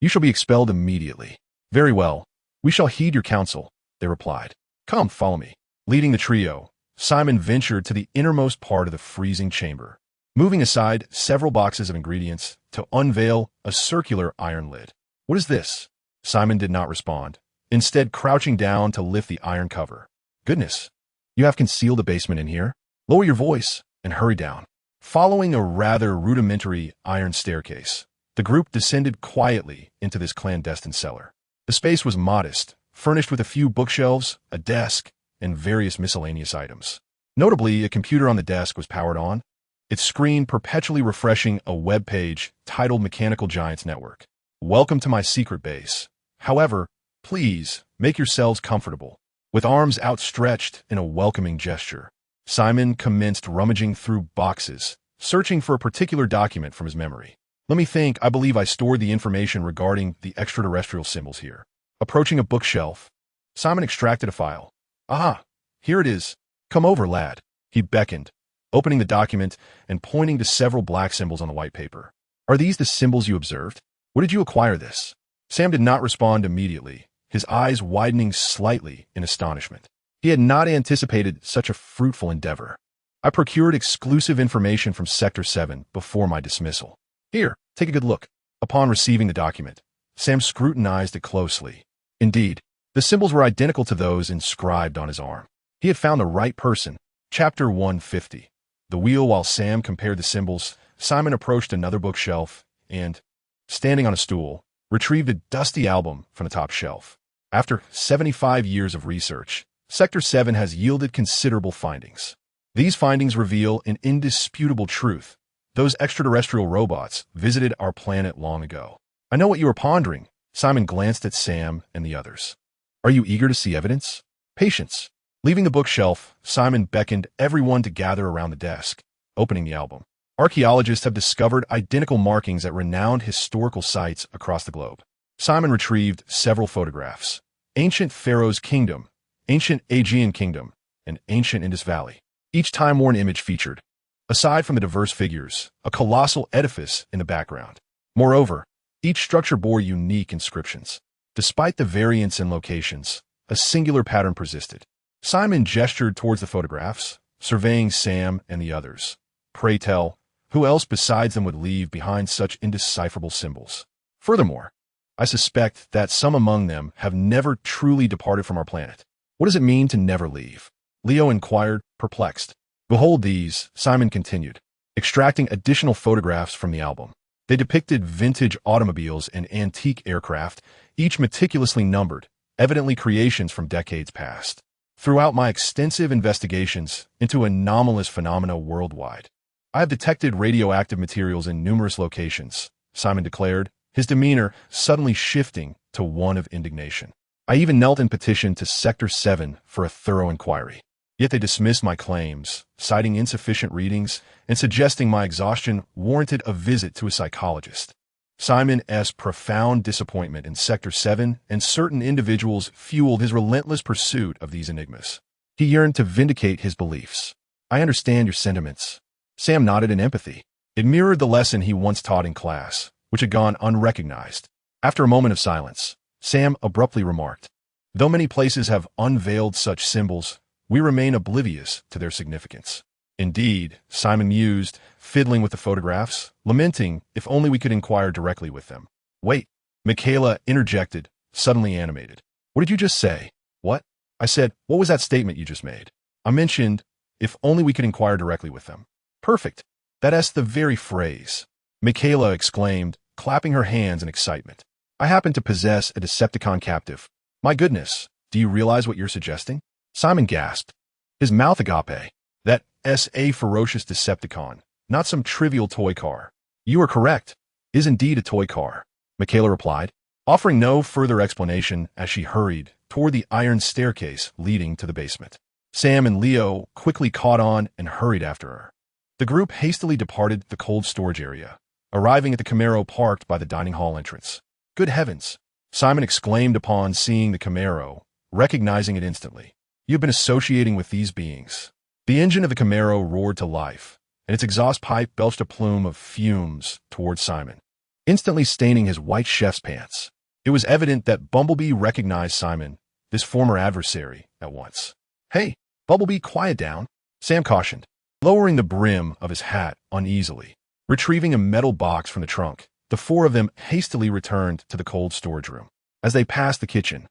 you shall be expelled immediately. Very well. We shall heed your counsel, they replied. Come, follow me. Leading the trio, Simon ventured to the innermost part of the freezing chamber, moving aside several boxes of ingredients to unveil a circular iron lid. What is this? Simon did not respond, instead crouching down to lift the iron cover. Goodness, you have concealed a basement in here? Lower your voice and hurry down. Following a rather rudimentary iron staircase, the group descended quietly into this clandestine cellar. The space was modest, furnished with a few bookshelves, a desk, and various miscellaneous items. Notably, a computer on the desk was powered on, its screen perpetually refreshing a web page titled Mechanical Giants Network. Welcome to my secret base. However, please make yourselves comfortable. With arms outstretched in a welcoming gesture, Simon commenced rummaging through boxes, searching for a particular document from his memory. Let me think, I believe I stored the information regarding the extraterrestrial symbols here. Approaching a bookshelf, Simon extracted a file. Aha, here it is. Come over, lad. He beckoned, opening the document and pointing to several black symbols on the white paper. Are these the symbols you observed? Where did you acquire this? Sam did not respond immediately, his eyes widening slightly in astonishment. He had not anticipated such a fruitful endeavor. I procured exclusive information from Sector 7 before my dismissal. Here, take a good look. Upon receiving the document, Sam scrutinized it closely. Indeed, the symbols were identical to those inscribed on his arm. He had found the right person. Chapter 150. The wheel. While Sam compared the symbols, Simon approached another bookshelf and, standing on a stool, retrieved a dusty album from the top shelf. After 75 years of research, Sector 7 has yielded considerable findings. These findings reveal an indisputable truth. Those extraterrestrial robots visited our planet long ago. I know what you are pondering. Simon glanced at Sam and the others. Are you eager to see evidence? Patience. Leaving the bookshelf, Simon beckoned everyone to gather around the desk. Opening the album, archaeologists have discovered identical markings at renowned historical sites across the globe. Simon retrieved several photographs. Ancient Pharaoh's Kingdom, Ancient Aegean Kingdom, and Ancient Indus Valley. Each time-worn image featured, aside from the diverse figures, a colossal edifice in the background. Moreover, each structure bore unique inscriptions. Despite the variance in locations, a singular pattern persisted. Simon gestured towards the photographs, surveying Sam and the others. Pray tell, who else besides them would leave behind such indecipherable symbols? Furthermore, I suspect that some among them have never truly departed from our planet. What does it mean to never leave? Leo inquired, perplexed. Behold these, Simon continued, extracting additional photographs from the album. They depicted vintage automobiles and antique aircraft, each meticulously numbered, evidently creations from decades past. Throughout my extensive investigations into anomalous phenomena worldwide, I have detected radioactive materials in numerous locations, Simon declared, his demeanor suddenly shifting to one of indignation. I even knelt in petition to Sector 7 for a thorough inquiry. Yet they dismissed my claims, citing insufficient readings and suggesting my exhaustion warranted a visit to a psychologist. Simon's profound disappointment in Sector 7 and certain individuals fueled his relentless pursuit of these enigmas. He yearned to vindicate his beliefs. I understand your sentiments. Sam nodded in empathy. It mirrored the lesson he once taught in class, which had gone unrecognized. After a moment of silence, Sam abruptly remarked, though many places have unveiled such symbols, we remain oblivious to their significance. Indeed, Simon mused, fiddling with the photographs, lamenting if only we could inquire directly with them. Wait, Michaela interjected, suddenly animated. What did you just say? What? I said, what was that statement you just made? I mentioned, if only we could inquire directly with them. Perfect. That's the very phrase. Michaela exclaimed, clapping her hands in excitement. I happen to possess a Decepticon captive. My goodness, do you realize what you're suggesting? Simon gasped. His mouth agape. That's a ferocious Decepticon, not some trivial toy car. You are correct. Is indeed a toy car, Michaela replied, offering no further explanation as she hurried toward the iron staircase leading to the basement. Sam and Leo quickly caught on and hurried after her. The group hastily departed the cold storage area, arriving at the Camaro parked by the dining hall entrance. Good heavens! Simon exclaimed upon seeing the Camaro, recognizing it instantly. You've been associating with these beings. The engine of the Camaro roared to life, and its exhaust pipe belched a plume of fumes towards Simon, instantly staining his white chef's pants. It was evident that Bumblebee recognized Simon, this former adversary, at once. Hey, Bumblebee, quiet down, Sam cautioned, lowering the brim of his hat uneasily. Retrieving a metal box from the trunk, the four of them hastily returned to the cold storage room. As they passed the kitchen,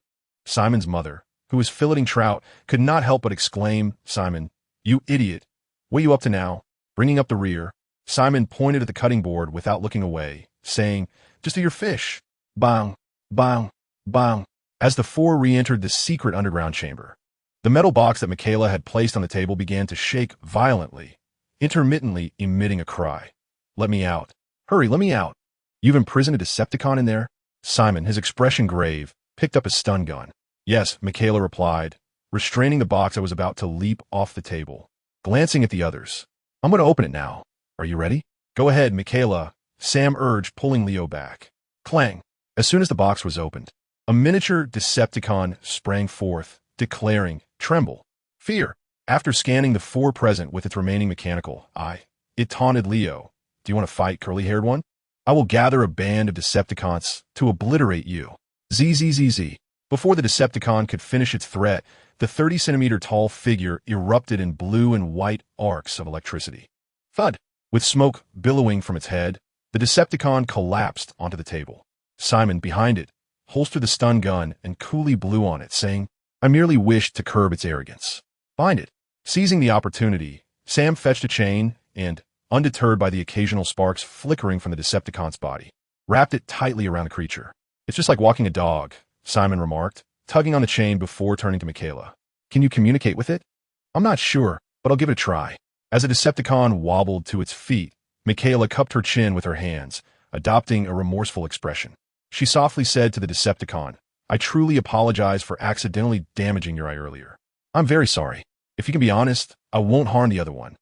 Simon's mother, who was filleting trout, could not help but exclaim, Simon, you idiot. What are you up to now? Bringing up the rear, Simon pointed at the cutting board without looking away, saying, just do your fish. Bang, bang, bang, as the four re-entered the secret underground chamber. The metal box that Michaela had placed on the table began to shake violently, intermittently emitting a cry. Let me out. Hurry, let me out. You've imprisoned a Decepticon in there? Simon, his expression grave, picked up a stun gun. Yes, Michaela replied, restraining the box that was about to leap off the table. Glancing at the others. I'm going to open it now. Are you ready? Go ahead, Michaela, Sam urged, pulling Leo back. Clang. As soon as the box was opened, a miniature Decepticon sprang forth, declaring, tremble, fear. After scanning the four present with its remaining mechanical eye, it taunted Leo. Do you want to fight, curly-haired one? I will gather a band of Decepticons to obliterate you. ZZZZ. Before the Decepticon could finish its threat, the 30-centimeter tall figure erupted in blue and white arcs of electricity. Thud! With smoke billowing from its head, the Decepticon collapsed onto the table. Simon, behind it, holstered the stun gun and coolly blew on it, saying, "I merely wished to curb its arrogance." Find it. Seizing the opportunity, Sam fetched a chain and, undeterred by the occasional sparks flickering from the Decepticon's body, wrapped it tightly around the creature. "It's just like walking a dog," Simon remarked, tugging on the chain before turning to Michaela. "Can you communicate with it?" "I'm not sure, but I'll give it a try." As the Decepticon wobbled to its feet, Michaela cupped her chin with her hands, adopting a remorseful expression. She softly said to the Decepticon, "I truly apologize for accidentally damaging your eye earlier. I'm very sorry. If you can be honest, I won't harm the other one."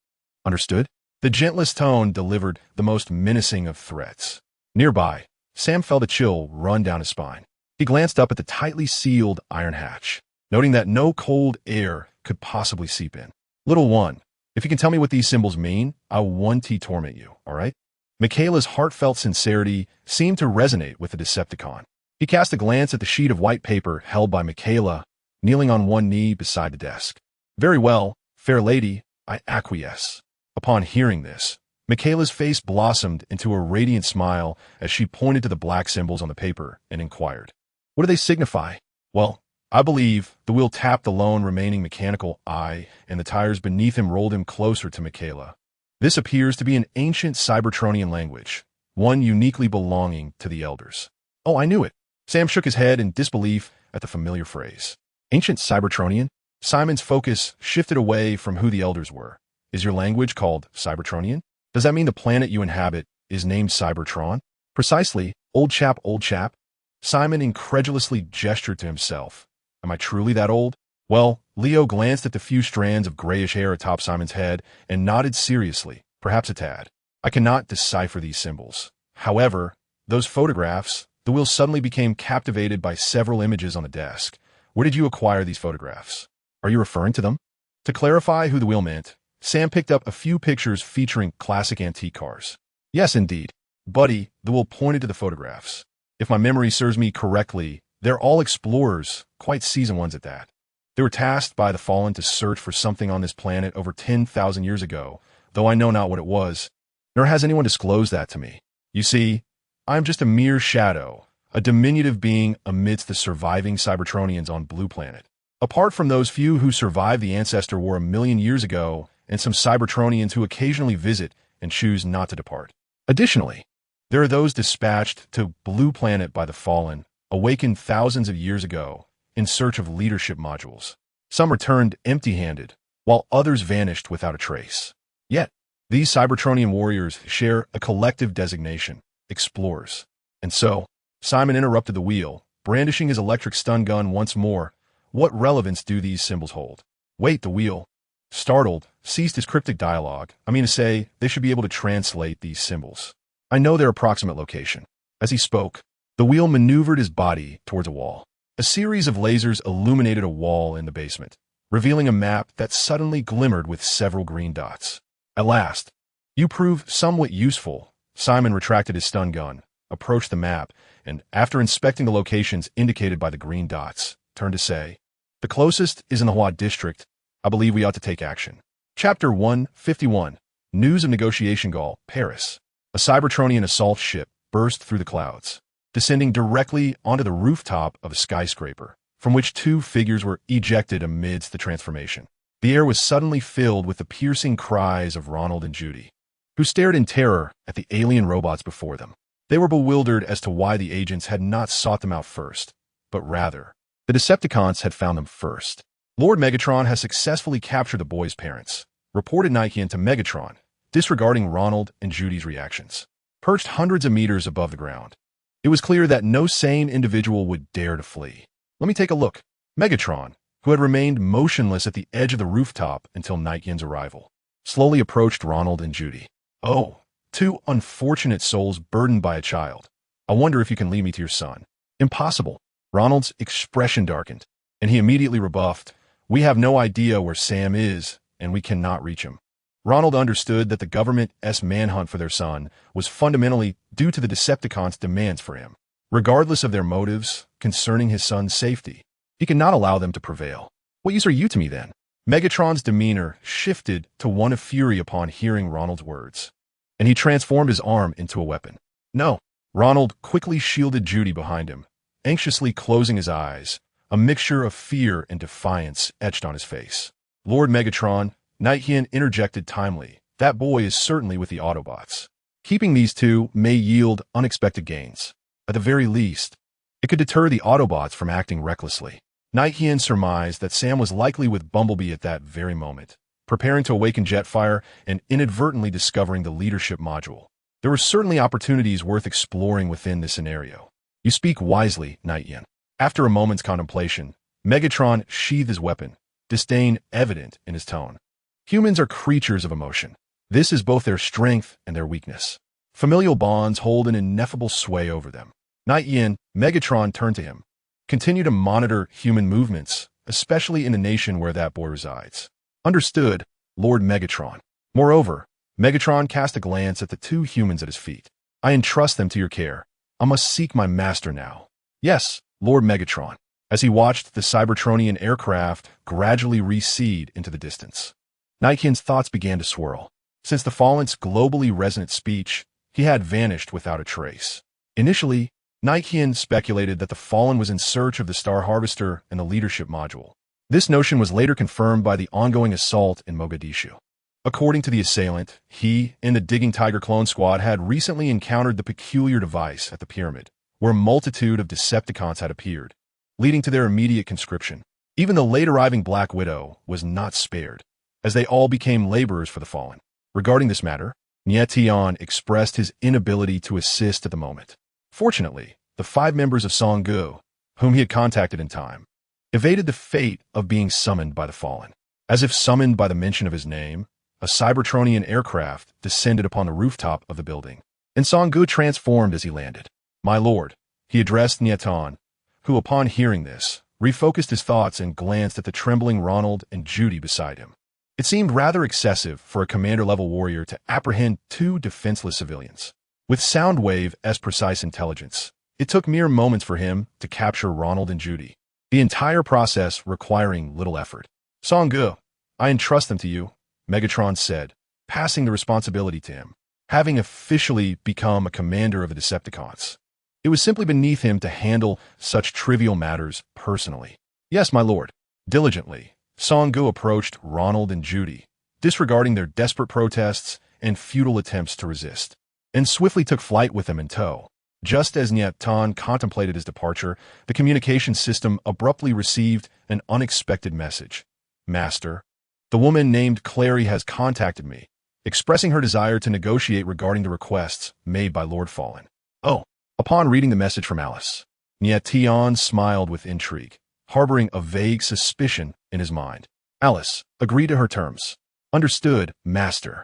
"Understood?" The gentlest tone delivered the most menacing of threats. Nearby, Sam felt a chill run down his spine. He glanced up at the tightly sealed iron hatch, noting that no cold air could possibly seep in. "Little one, if you can tell me what these symbols mean, I'll one-T torment you, all right?" Michaela's heartfelt sincerity seemed to resonate with the Decepticon. He cast a glance at the sheet of white paper held by Michaela, kneeling on one knee beside the desk. "Very well, fair lady, I acquiesce." Upon hearing this, Michaela's face blossomed into a radiant smile as she pointed to the black symbols on the paper and inquired, "What do they signify?" "Well, I believe," the wheel tapped the lone remaining mechanical eye, and the tires beneath him rolled him closer to Michaela. "This appears to be an ancient Cybertronian language, one uniquely belonging to the Elders." "Oh, I knew it." Sam shook his head in disbelief at the familiar phrase. "Ancient Cybertronian?" Simon's focus shifted away from who the Elders were. "Is your language called Cybertronian? Does that mean the planet you inhabit is named Cybertron?" "Precisely, old chap, old chap." Simon incredulously gestured to himself. "Am I truly that old?" "Well," Leo glanced at the few strands of grayish hair atop Simon's head and nodded seriously, perhaps a tad. "I cannot decipher these symbols. However, those photographs," the wheel suddenly became captivated by several images on the desk. "Where did you acquire these photographs? Are you referring to them?" To clarify who the wheel meant, Sam picked up a few pictures featuring classic antique cars. "Yes, indeed. Buddy," the wheel pointed to the photographs. "If my memory serves me correctly, they're all explorers, quite seasoned ones at that. They were tasked by the Fallen to search for something on this planet over 10,000 years ago, though I know not what it was, nor has anyone disclosed that to me. You see, I am just a mere shadow, a diminutive being amidst the surviving Cybertronians on Blue Planet. Apart from those few who survived the Ancestor War 1,000,000 years ago, and some Cybertronians who occasionally visit and choose not to depart. Additionally, there are those dispatched to Blue Planet by the Fallen, awakened thousands of years ago, in search of leadership modules. Some returned empty-handed, while others vanished without a trace. Yet, these Cybertronian warriors share a collective designation, explorers. And so, Simon interrupted the wheel, brandishing his electric stun gun once more. "What relevance do these symbols hold?" "Wait," the wheel, startled, ceased his cryptic dialogue. "I mean to say, they should be able to translate these symbols. I know their approximate location." As he spoke, the wheel maneuvered his body towards a wall. A series of lasers illuminated a wall in the basement, revealing a map that suddenly glimmered with several green dots. At last, "You prove somewhat useful." Simon retracted his stun gun, approached the map, and, after inspecting the locations indicated by the green dots, turned to say, "The closest is in the Hua district. I believe we ought to take action." Chapter 151. News of Negotiation Gaul, Paris. A Cybertronian assault ship burst through the clouds, descending directly onto the rooftop of a skyscraper, from which two figures were ejected amidst the transformation. The air was suddenly filled with the piercing cries of Ronald and Judy, who stared in terror at the alien robots before them. They were bewildered as to why the agents had not sought them out first, but rather, the Decepticons had found them first. "Lord Megatron has successfully captured the boys' parents," reported Nie Tian to Megatron, disregarding Ronald and Judy's reactions. Perched hundreds of meters above the ground, it was clear that no sane individual would dare to flee. "Let me take a look." Megatron, who had remained motionless at the edge of the rooftop until Nie Tian's arrival, slowly approached Ronald and Judy. "Oh, two unfortunate souls burdened by a child. I wonder if you can lead me to your son." "Impossible." Ronald's expression darkened, and he immediately rebuffed, "We have no idea where Sam is, and we cannot reach him." Ronald understood that the government's manhunt for their son was fundamentally due to the Decepticons' demands for him. Regardless of their motives concerning his son's safety, he could not allow them to prevail. "What use are you to me, then?" Megatron's demeanor shifted to one of fury upon hearing Ronald's words, and he transformed his arm into a weapon. "No, Ronald quickly shielded Judy behind him, anxiously closing his eyes, a mixture of fear and defiance etched on his face. Lord Megatron, Nie Tian interjected timely. That boy is certainly with the Autobots. Keeping these two may yield unexpected gains. At the very least, it could deter the Autobots from acting recklessly. Nie Tian surmised that Sam was likely with Bumblebee at that very moment, preparing to awaken Jetfire and inadvertently discovering the leadership module. There were certainly opportunities worth exploring within this scenario. You speak wisely, Nie Tian. After a moment's contemplation, Megatron sheathed his weapon, disdain evident in his tone. Humans are creatures of emotion. This is both their strength and their weakness. Familial bonds hold an ineffable sway over them. Nie Tian, Megatron turned to him. Continue to monitor human movements, especially in the nation where that boy resides. Understood, Lord Megatron. Moreover, Megatron cast a glance at the two humans at his feet. I entrust them to your care. I must seek my master now. Yes, Lord Megatron, as he watched the Cybertronian aircraft gradually recede into the distance. Nie Tian's thoughts began to swirl. Since the Fallen's globally resonant speech, he had vanished without a trace. Initially, Nie Tian speculated that the Fallen was in search of the Star Harvester and the leadership module. This notion was later confirmed by the ongoing assault in Mogadishu. According to the assailant, he and the Digging Tiger clone squad had recently encountered the peculiar device at the pyramid, where a multitude of Decepticons had appeared, leading to their immediate conscription. Even the late-arriving Black Widow was not spared, as they all became laborers for the Fallen. Regarding this matter, Nie Tian expressed his inability to assist at the moment. Fortunately, the 5 members of Sanggu, whom he had contacted in time, evaded the fate of being summoned by the Fallen. As if summoned by the mention of his name, a Cybertronian aircraft descended upon the rooftop of the building, and Sanggu transformed as he landed. My lord, he addressed Nie Tian, who upon hearing this, refocused his thoughts and glanced at the trembling Ronald and Judy beside him. It seemed rather excessive for a commander-level warrior to apprehend 2 defenseless civilians. With Soundwave as precise intelligence, it took mere moments for him to capture Ronald and Judy, the entire process requiring little effort. Sanggu, I entrust them to you, Megatron said, passing the responsibility to him. Having officially become a commander of the Decepticons, it was simply beneath him to handle such trivial matters personally. Yes, my lord. Diligently, Sanggu approached Ronald and Judy, disregarding their desperate protests and futile attempts to resist, and swiftly took flight with them in tow. Just as Nie Tian contemplated his departure, the communication system abruptly received an unexpected message. Master, the woman named Clary has contacted me, expressing her desire to negotiate regarding the requests made by Lord Fallen. Oh. Upon reading the message from Alice, Nie Tian smiled with intrigue, harboring a vague suspicion in his mind. Alice, agree to her terms. Understood, master.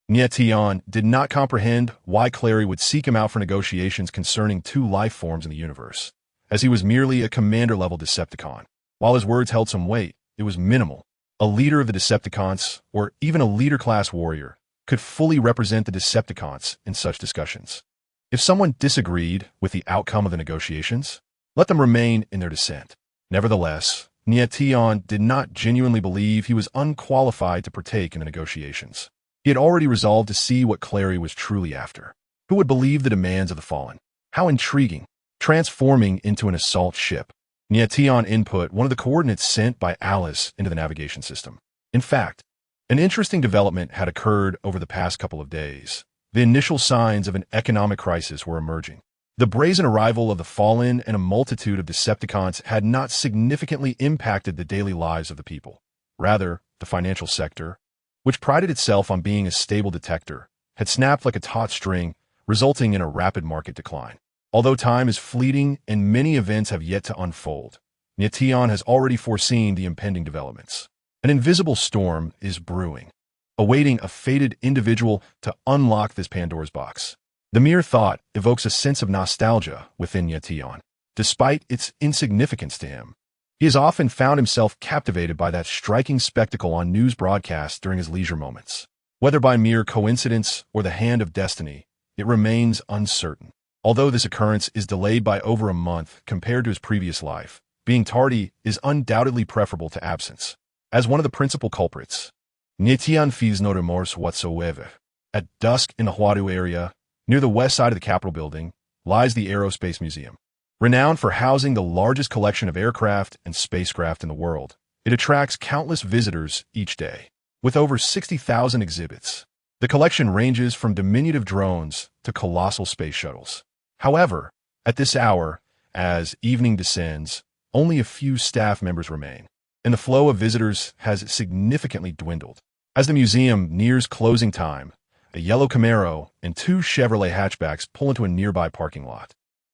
Nie Tian did not comprehend why Clary would seek him out for negotiations concerning 2 life forms in the universe, as he was merely a commander-level Decepticon. While his words held some weight, it was minimal. A leader of the Decepticons, or even a leader-class warrior, could fully represent the Decepticons in such discussions. If someone disagreed with the outcome of the negotiations, let them remain in their dissent. Nevertheless, Nie Tian did not genuinely believe he was unqualified to partake in the negotiations. He had already resolved to see what Clary was truly after. Who would believe the demands of the Fallen? How intriguing. Transforming into an assault ship, Nie Tian input one of the coordinates sent by Alice into the navigation system. In fact, an interesting development had occurred over the past couple of days. The initial signs of an economic crisis were emerging. The brazen arrival of the Fallen and a multitude of Decepticons had not significantly impacted the daily lives of the people. Rather, the financial sector, which prided itself on being a stable detector, had snapped like a taut string, resulting in a rapid market decline. Although time is fleeting and many events have yet to unfold, Nie Tian has already foreseen the impending developments. An invisible storm is brewing, awaiting a fated individual to unlock this Pandora's box. The mere thought evokes a sense of nostalgia within Nie Tian. Despite its insignificance to him, he has often found himself captivated by that striking spectacle on news broadcasts during his leisure moments. Whether by mere coincidence or the hand of destiny, it remains uncertain. Although this occurrence is delayed by over a month compared to his previous life, being tardy is undoubtedly preferable to absence. As one of the principal culprits, Nie Tian feels no remorse whatsoever. At dusk in the Huadu area, near the west side of the Capitol building, lies the Aerospace Museum. Renowned for housing the largest collection of aircraft and spacecraft in the world, it attracts countless visitors each day. With over 60,000 exhibits, the collection ranges from diminutive drones to colossal space shuttles. However, at this hour, as evening descends, only a few staff members remain, and the flow of visitors has significantly dwindled. As the museum nears closing time, a yellow Camaro and two Chevrolet hatchbacks pull into a nearby parking lot.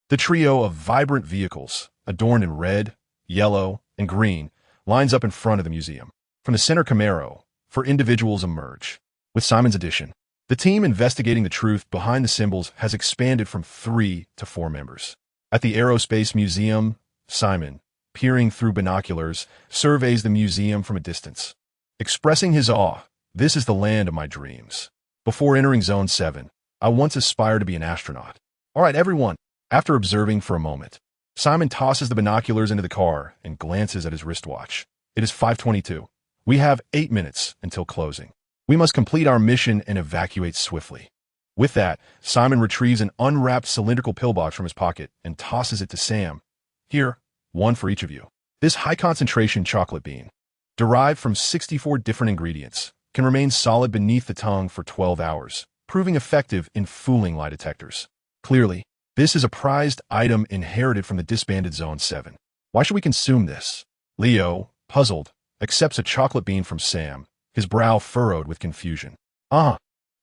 The trio of vibrant vehicles, adorned in red, yellow, and green, lines up in front of the museum. From the center Camaro, four individuals emerge. With Simon's addition, the team investigating the truth behind the symbols has expanded from 3 to 4 members. At the Aerospace Museum, Simon, peering through binoculars, surveys the museum from a distance. Expressing his awe, "This is the land of my dreams. Before entering Zone 7, I once aspired to be an astronaut." "All right, everyone." After observing for a moment, Simon tosses the binoculars into the car and glances at his wristwatch. It is 5:22. We have 8 minutes until closing. We must complete our mission and evacuate swiftly. With that, Simon retrieves an unwrapped cylindrical pillbox from his pocket and tosses it to Sam. "Here, one for each of you." This high-concentration chocolate bean, derived from 64 different ingredients, can remain solid beneath the tongue for 12 hours, proving effective in fooling lie detectors. Clearly, this is a prized item inherited from the disbanded Zone 7. Why should we consume this? Leo, puzzled, accepts a chocolate bean from Sam, his brow furrowed with confusion.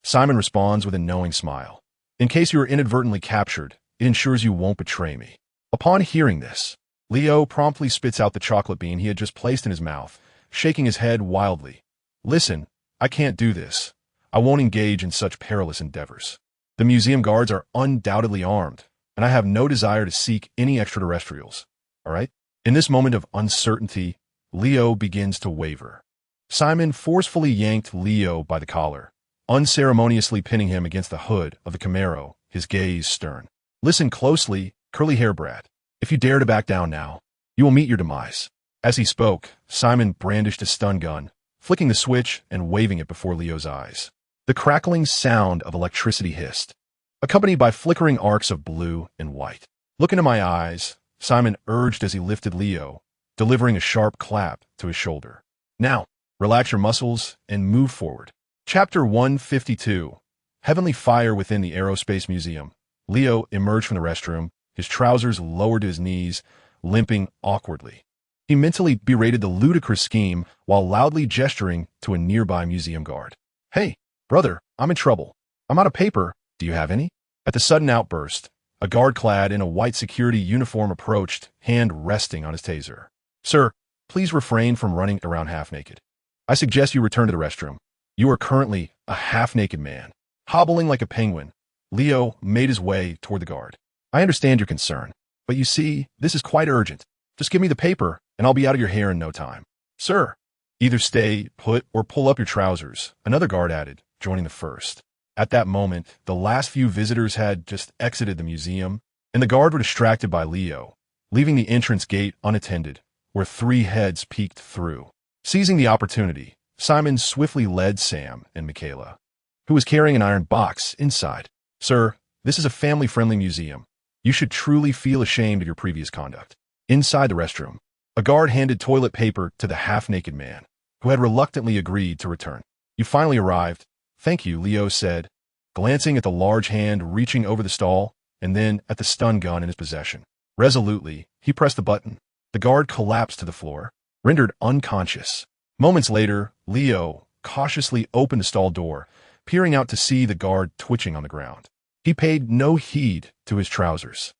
Simon responds with a knowing smile. "In case you are inadvertently captured, it ensures you won't betray me." Upon hearing this, Leo promptly spits out the chocolate bean he had just placed in his mouth, shaking his head wildly. "Listen, I can't do this. I won't engage in such perilous endeavors. The museum guards are undoubtedly armed, and I have no desire to seek any extraterrestrials. All right?" In this moment of uncertainty, Leo begins to waver. Simon forcefully yanked Leo by the collar, unceremoniously pinning him against the hood of the Camaro, his gaze stern. "Listen closely, curly-hair brat. If you dare to back down now, you will meet your demise." As he spoke, Simon brandished a stun gun, flicking the switch and waving it before Leo's eyes. The crackling sound of electricity hissed, accompanied by flickering arcs of blue and white. "Look into my eyes," Simon urged as he lifted Leo, delivering a sharp clap to his shoulder. "Now, relax your muscles and move forward." Chapter 152. Heavenly Fire Within the Aerospace Museum. Leo emerged from the restroom, his trousers lowered to his knees, limping awkwardly. He mentally berated the ludicrous scheme while loudly gesturing to a nearby museum guard. "Hey, brother, I'm in trouble. I'm out of paper. Do you have any?" At the sudden outburst, a guard clad in a white security uniform approached, hand resting on his taser. "Sir, please refrain from running around half-naked. I suggest you return to the restroom. You are currently a half-naked man." Hobbling like a penguin, Leo made his way toward the guard. "I understand your concern, but you see, this is quite urgent. Just give me the paper, and I'll be out of your hair in no time." "Sir, either stay put or pull up your trousers," another guard added, joining the first. At that moment, the last few visitors had just exited the museum, and the guard were distracted by Leo, leaving the entrance gate unattended, where 3 heads peeked through. Seizing the opportunity, Simon swiftly led Sam and Michaela, who was carrying an iron box, inside. "Sir, this is a family-friendly museum. You should truly feel ashamed of your previous conduct." Inside the restroom, a guard handed toilet paper to the half-naked man, who had reluctantly agreed to return. "You finally arrived. Thank you," Leo said, glancing at the large hand reaching over the stall, and then at the stun gun in his possession. Resolutely, he pressed the button. The guard collapsed to the floor, rendered unconscious. Moments later, Leo cautiously opened the stall door, peering out to see the guard twitching on the ground. He paid no heed to his trousers,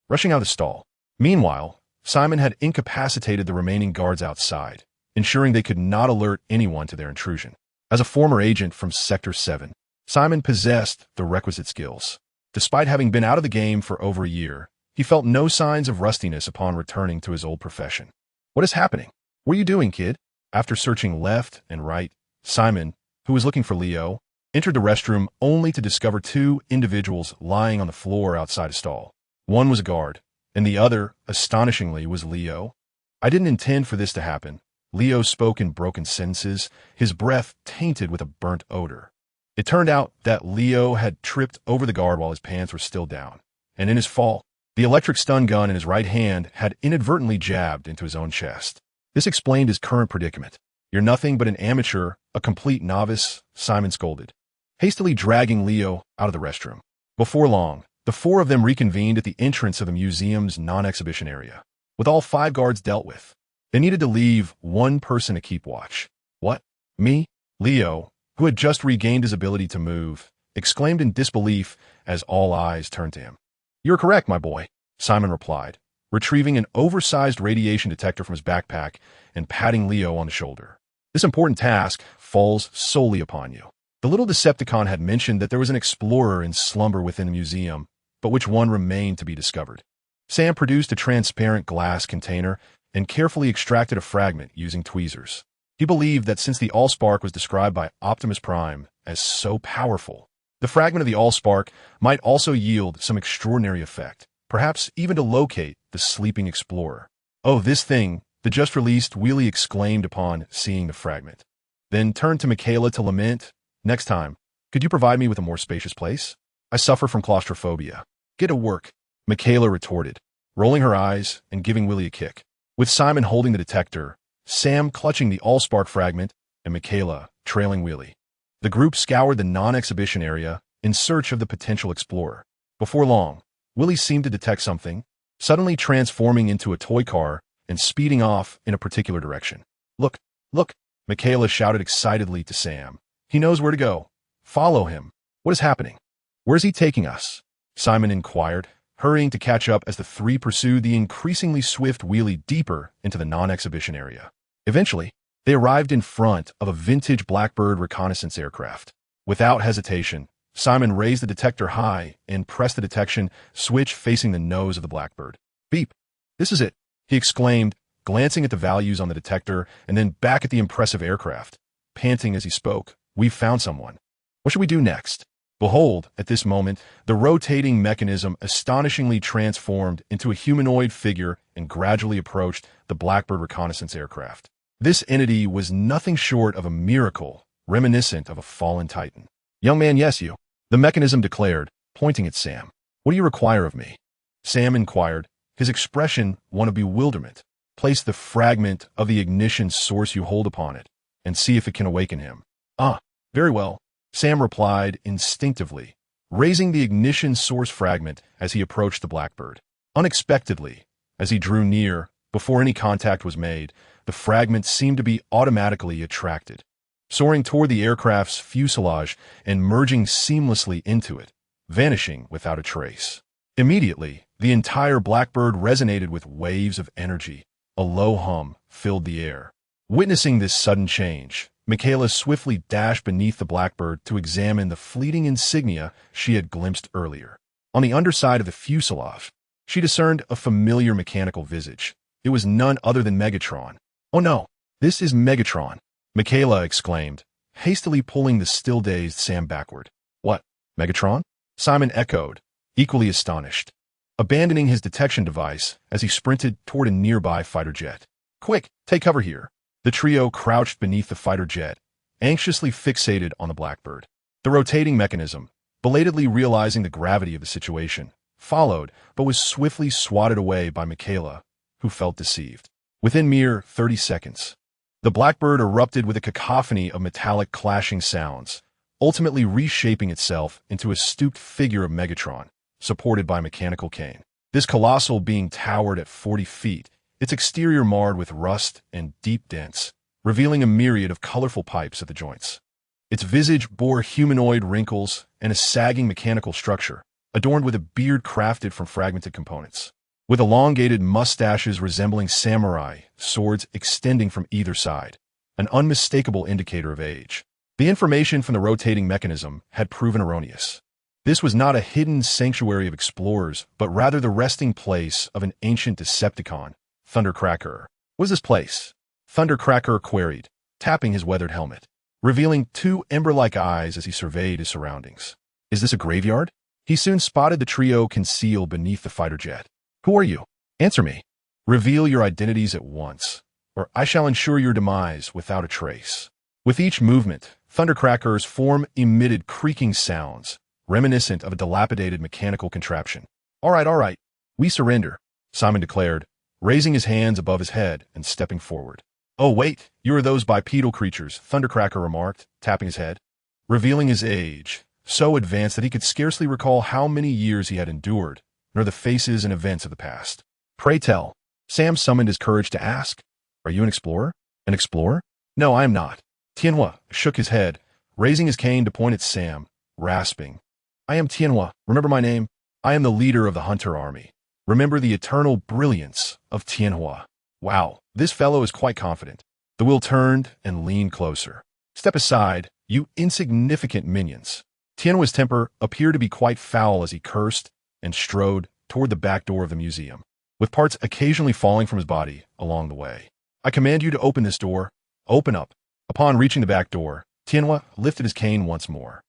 rushing out of the stall. Meanwhile, Simon had incapacitated the remaining guards outside, ensuring they could not alert anyone to their intrusion. As a former agent from Sector 7, Simon possessed the requisite skills. Despite having been out of the game for over a year, he felt no signs of rustiness upon returning to his old profession. "What is happening? What are you doing, kid?" After searching left and right, Simon, who was looking for Leo, entered the restroom only to discover 2 individuals lying on the floor outside a stall. One was a guard, and the other, astonishingly, was Leo. "I didn't intend for this to happen." Leo spoke in broken sentences, his breath tainted with a burnt odor. It turned out that Leo had tripped over the guard while his pants were still down, and in his fall, the electric stun gun in his right hand had inadvertently jabbed into his own chest. This explained his current predicament. "You're nothing but an amateur, a complete novice," Simon scolded, hastily dragging Leo out of the restroom. Before long, the four of them reconvened at the entrance of the museum's non-exhibition area. With all 5 guards dealt with, they needed to leave one person to keep watch. "What? Me?" Leo, who had just regained his ability to move, exclaimed in disbelief as all eyes turned to him. "You're correct, my boy," Simon replied, retrieving an oversized radiation detector from his backpack and patting Leo on the shoulder. "This important task falls solely upon you." The little Decepticon had mentioned that there was an explorer in slumber within the museum, but which one remained to be discovered. Sam produced a transparent glass container and carefully extracted a fragment using tweezers. He believed that since the Allspark was described by Optimus Prime as so powerful, the fragment of the Allspark might also yield some extraordinary effect, perhaps even to locate the sleeping explorer. "Oh, this thing," the just-released Wheelie exclaimed upon seeing the fragment. Then turned to Michaela to lament, "Next time, could you provide me with a more spacious place? I suffer from claustrophobia." "Get to work," Michaela retorted, rolling her eyes and giving Willie a kick. With Simon holding the detector, Sam clutching the Allspark fragment, and Michaela trailing Willie, the group scoured the non-exhibition area in search of the potential explorer. Before long, Willie seemed to detect something, suddenly transforming into a toy car and speeding off in a particular direction. "Look, look," Michaela shouted excitedly to Sam. "He knows where to go. Follow him." "What is happening? Where's he taking us?" Simon inquired, hurrying to catch up as the three pursued the increasingly swift Wheelie deeper into the non-exhibition area. Eventually, they arrived in front of a vintage Blackbird reconnaissance aircraft. Without hesitation, Simon raised the detector high and pressed the detection switch facing the nose of the Blackbird. "Beep. This is it," he exclaimed, glancing at the values on the detector and then back at the impressive aircraft. Panting as he spoke, "We've found someone. What should we do next?" Behold, at this moment, the rotating mechanism astonishingly transformed into a humanoid figure and gradually approached the Blackbird reconnaissance aircraft. This entity was nothing short of a miracle, reminiscent of a fallen titan. "Young man, yes, you," the mechanism declared, pointing at Sam. "What do you require of me?" Sam inquired, his expression one of bewilderment. "Place the fragment of the ignition source you hold upon it, and see if it can awaken him." "Ah, very well," Sam replied instinctively, raising the ignition source fragment as he approached the Blackbird. Unexpectedly, as he drew near, before any contact was made, the fragment seemed to be automatically attracted, soaring toward the aircraft's fuselage and merging seamlessly into it, vanishing without a trace. Immediately, the entire Blackbird resonated with waves of energy. A low hum filled the air. Witnessing this sudden change, Michaela swiftly dashed beneath the Blackbird to examine the fleeting insignia she had glimpsed earlier. On the underside of the fuselage, she discerned a familiar mechanical visage. It was none other than Megatron. "Oh no, this is Megatron," Michaela exclaimed, hastily pulling the still-dazed Sam backward. "What, Megatron?" Simon echoed, equally astonished, abandoning his detection device as he sprinted toward a nearby fighter jet. "Quick, take cover here." The trio crouched beneath the fighter jet, anxiously fixated on the Blackbird. The rotating mechanism, belatedly realizing the gravity of the situation, followed but was swiftly swatted away by Michaela, who felt deceived. Within mere 30 seconds, the Blackbird erupted with a cacophony of metallic clashing sounds, ultimately reshaping itself into a stooped figure of Megatron, supported by a mechanical cane. This colossal being towered at 40 feet, its exterior marred with rust and deep dents, revealing a myriad of colorful pipes at the joints. Its visage bore humanoid wrinkles and a sagging mechanical structure, adorned with a beard crafted from fragmented components. With elongated mustaches resembling samurai, swords extending from either side, an unmistakable indicator of age. The information from the rotating mechanism had proven erroneous. This was not a hidden sanctuary of explorers, but rather the resting place of an ancient Decepticon, Thundercracker. "What is this place?" Thundercracker queried, tapping his weathered helmet, revealing 2 ember-like eyes as he surveyed his surroundings. "Is this a graveyard?" He soon spotted the trio concealed beneath the fighter jet. "Who are you? Answer me. Reveal your identities at once, or I shall ensure your demise without a trace." With each movement, Thundercracker's form emitted creaking sounds, reminiscent of a dilapidated mechanical contraption. All right. We surrender, Simon declared, raising his hands above his head and stepping forward. Oh, wait, you are those bipedal creatures, Thundercracker remarked, tapping his head, revealing his age, so advanced that he could scarcely recall how many years he had endured, nor the faces and events of the past. Pray tell, Sam summoned his courage to ask, are you an explorer? An explorer? No, I am not. Tianhua shook his head, raising his cane to point at Sam, rasping. I am Tianhua, remember my name? I am the leader of the Hunter Army. Remember the eternal brilliance of Tianhua. Wow, this fellow is quite confident. The will turned and leaned closer. Step aside, you insignificant minions. Tianhua's temper appeared to be quite foul as he cursed and strode toward the back door of the museum, with parts occasionally falling from his body along the way. I command you to open this door. Open up. Upon reaching the back door, Tianhua lifted his cane once more.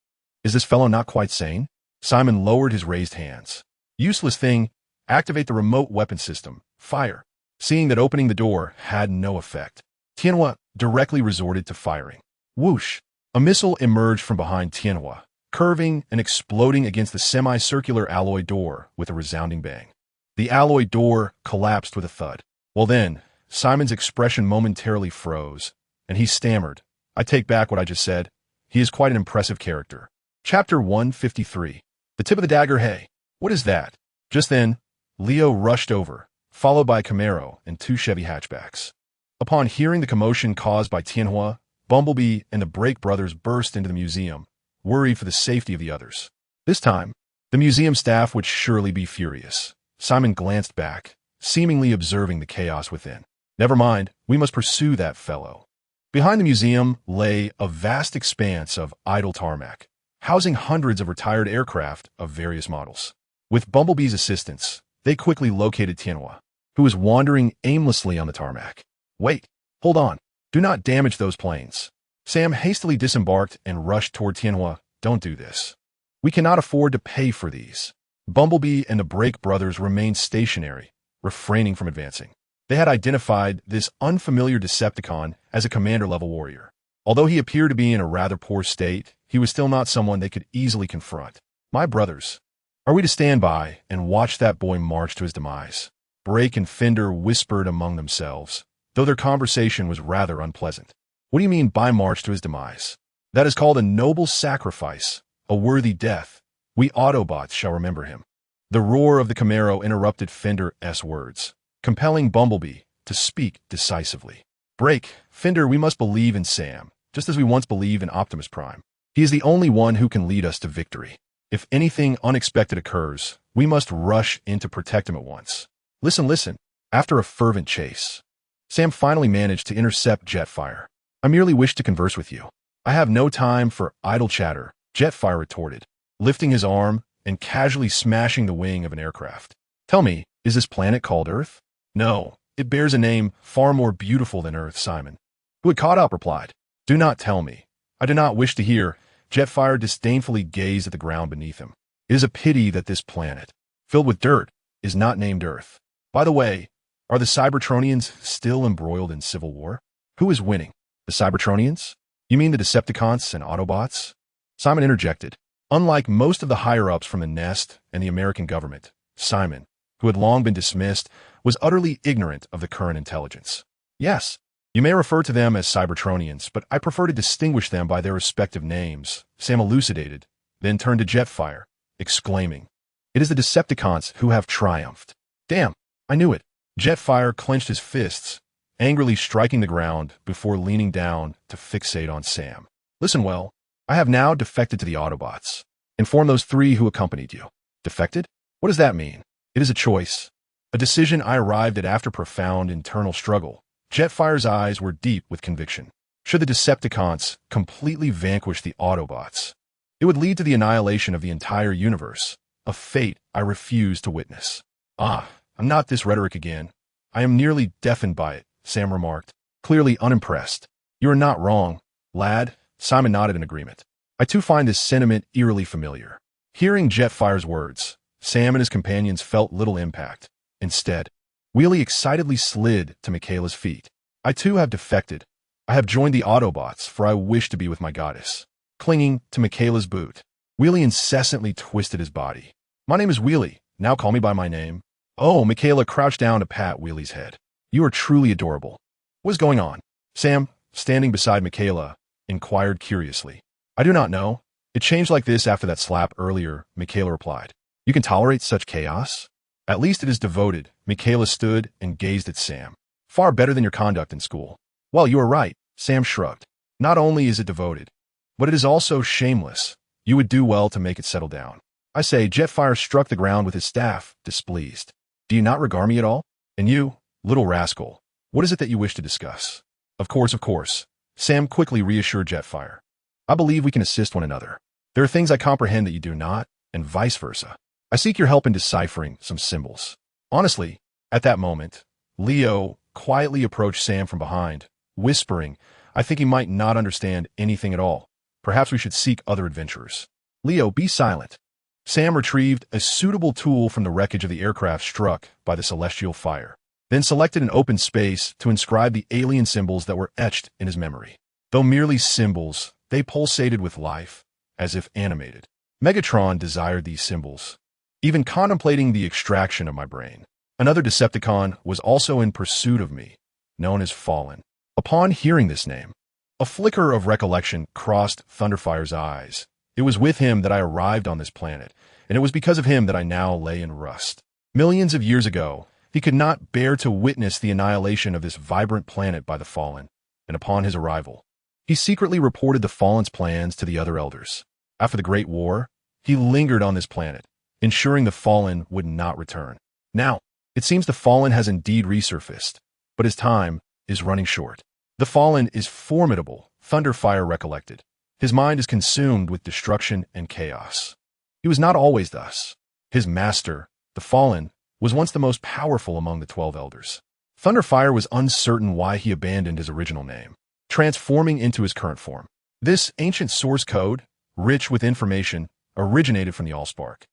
Is this fellow not quite sane? Simon lowered his raised hands. Useless thing, activate the remote weapon system. Fire. Seeing that opening the door had no effect, Tianhua directly resorted to firing. Whoosh! A missile emerged from behind Tianhua, curving and exploding against the semicircular alloy door with a resounding bang. The alloy door collapsed with a thud. Well then, Simon's expression momentarily froze, and he stammered, I take back what I just said. He is quite an impressive character. Chapter 153. The tip of the dagger, hey. What is that? Just then, Leo rushed over, followed by a Camaro and 2 Chevy hatchbacks. Upon hearing the commotion caused by Tianhua, Bumblebee and the Brake brothers burst into the museum, worried for the safety of the others. This time, the museum staff would surely be furious. Simon glanced back, seemingly observing the chaos within. Never mind, we must pursue that fellow. Behind the museum lay a vast expanse of idle tarmac, housing hundreds of retired aircraft of various models. With Bumblebee's assistance, they quickly located Tianhua, who was wandering aimlessly on the tarmac. Wait, hold on. Do not damage those planes. Sam hastily disembarked and rushed toward Tianhua. Don't do this. We cannot afford to pay for these. Bumblebee and the Brake brothers remained stationary, refraining from advancing. They had identified this unfamiliar Decepticon as a commander-level warrior. Although he appeared to be in a rather poor state, he was still not someone they could easily confront. My brothers, are we to stand by and watch that boy march to his demise? Brake and Fender whispered among themselves, though their conversation was rather unpleasant. What do you mean by march to his demise? That is called a noble sacrifice, a worthy death. We Autobots shall remember him. The roar of the Camaro interrupted Fender's words, compelling Bumblebee to speak decisively. Brake, Fender, we must believe in Sam, just as we once believed in Optimus Prime. He is the only one who can lead us to victory. If anything unexpected occurs, we must rush in to protect him at once. Listen. After a fervent chase, Sam finally managed to intercept Jetfire. I merely wish to converse with you. I have no time for idle chatter, Jetfire retorted, lifting his arm and casually smashing the wing of an aircraft. Tell me, is this planet called Earth? No, it bears a name far more beautiful than Earth, Simon, who had caught up, replied. Do not tell me. I do not wish to hear. Jetfire disdainfully gazed at the ground beneath him. It is a pity that this planet, filled with dirt, is not named Earth. By the way, are the Cybertronians still embroiled in civil war? Who is winning? The Cybertronians? You mean the Decepticons and Autobots? Simon interjected. Unlike most of the higher-ups from the Nest and the American government, Simon, who had long been dismissed, was utterly ignorant of the current intelligence. Yes, you may refer to them as Cybertronians, but I prefer to distinguish them by their respective names, Sam elucidated, then turned to Jetfire, exclaiming, It is the Decepticons who have triumphed. Damn, I knew it. Jetfire clenched his fists, angrily striking the ground before leaning down to fixate on Sam. Listen well, I have now defected to the Autobots. Inform those 3 who accompanied you. Defected? What does that mean? It is a choice. A decision I arrived at after profound internal struggle. Jetfire's eyes were deep with conviction. Should the Decepticons completely vanquish the Autobots, it would lead to the annihilation of the entire universe, a fate I refuse to witness. I'm not this rhetoric again. I am nearly deafened by it, Sam remarked, clearly unimpressed. You are not wrong, lad. Simon nodded in agreement. I too find this sentiment eerily familiar. Hearing Jetfire's words, Sam and his companions felt little impact. Instead, Wheelie excitedly slid to Michaela's feet. I too have defected. I have joined the Autobots, for I wish to be with my goddess. Clinging to Michaela's boot, Wheelie incessantly twisted his body. My name is Wheelie, Now call me by my name. Oh, Michaela crouched down to pat Wheelie's head. You are truly adorable. What's going on? Sam, standing beside Michaela, inquired curiously. I do not know. It changed like this after that slap earlier, Michaela replied. You can tolerate such chaos? At least it is devoted. Michaela stood and gazed at Sam. Far better than your conduct in school. Well, you are right, Sam shrugged. Not only is it devoted, but it is also shameless. You would do well to make it settle down. I say, Jetfire struck the ground with his staff, displeased. Do you not regard me at all? And you, little rascal, what is it that you wish to discuss? Of course. Sam quickly reassured Jetfire. I believe we can assist one another. There are things I comprehend that you do not, and vice versa. I seek your help in deciphering some symbols. Honestly, at that moment, Leo quietly approached Sam from behind, whispering, I think he might not understand anything at all. Perhaps we should seek other adventurers. Leo, be silent. Sam retrieved a suitable tool from the wreckage of the aircraft struck by the celestial fire, then selected an open space to inscribe the alien symbols that were etched in his memory. Though merely symbols, they pulsated with life, as if animated. Megatron desired these symbols, even contemplating the extraction of my brain. Another Decepticon was also in pursuit of me, known as Fallen. Upon hearing this name, a flicker of recollection crossed Thunderfire's eyes. It was with him that I arrived on this planet, and it was because of him that I now lay in rust. Millions of years ago, he could not bear to witness the annihilation of this vibrant planet by the Fallen, and upon his arrival, he secretly reported the Fallen's plans to the other elders. After the Great War, he lingered on this planet, ensuring the Fallen would not return. Now, it seems the Fallen has indeed resurfaced, but his time is running short. The Fallen is formidable, Thunderfire recollected. His mind is consumed with destruction and chaos. He was not always thus. His master, the Fallen, was once the most powerful among the 12 elders. Thunderfire was uncertain why he abandoned his original name, transforming into his current form. This ancient source code, rich with information, originated from the Allspark.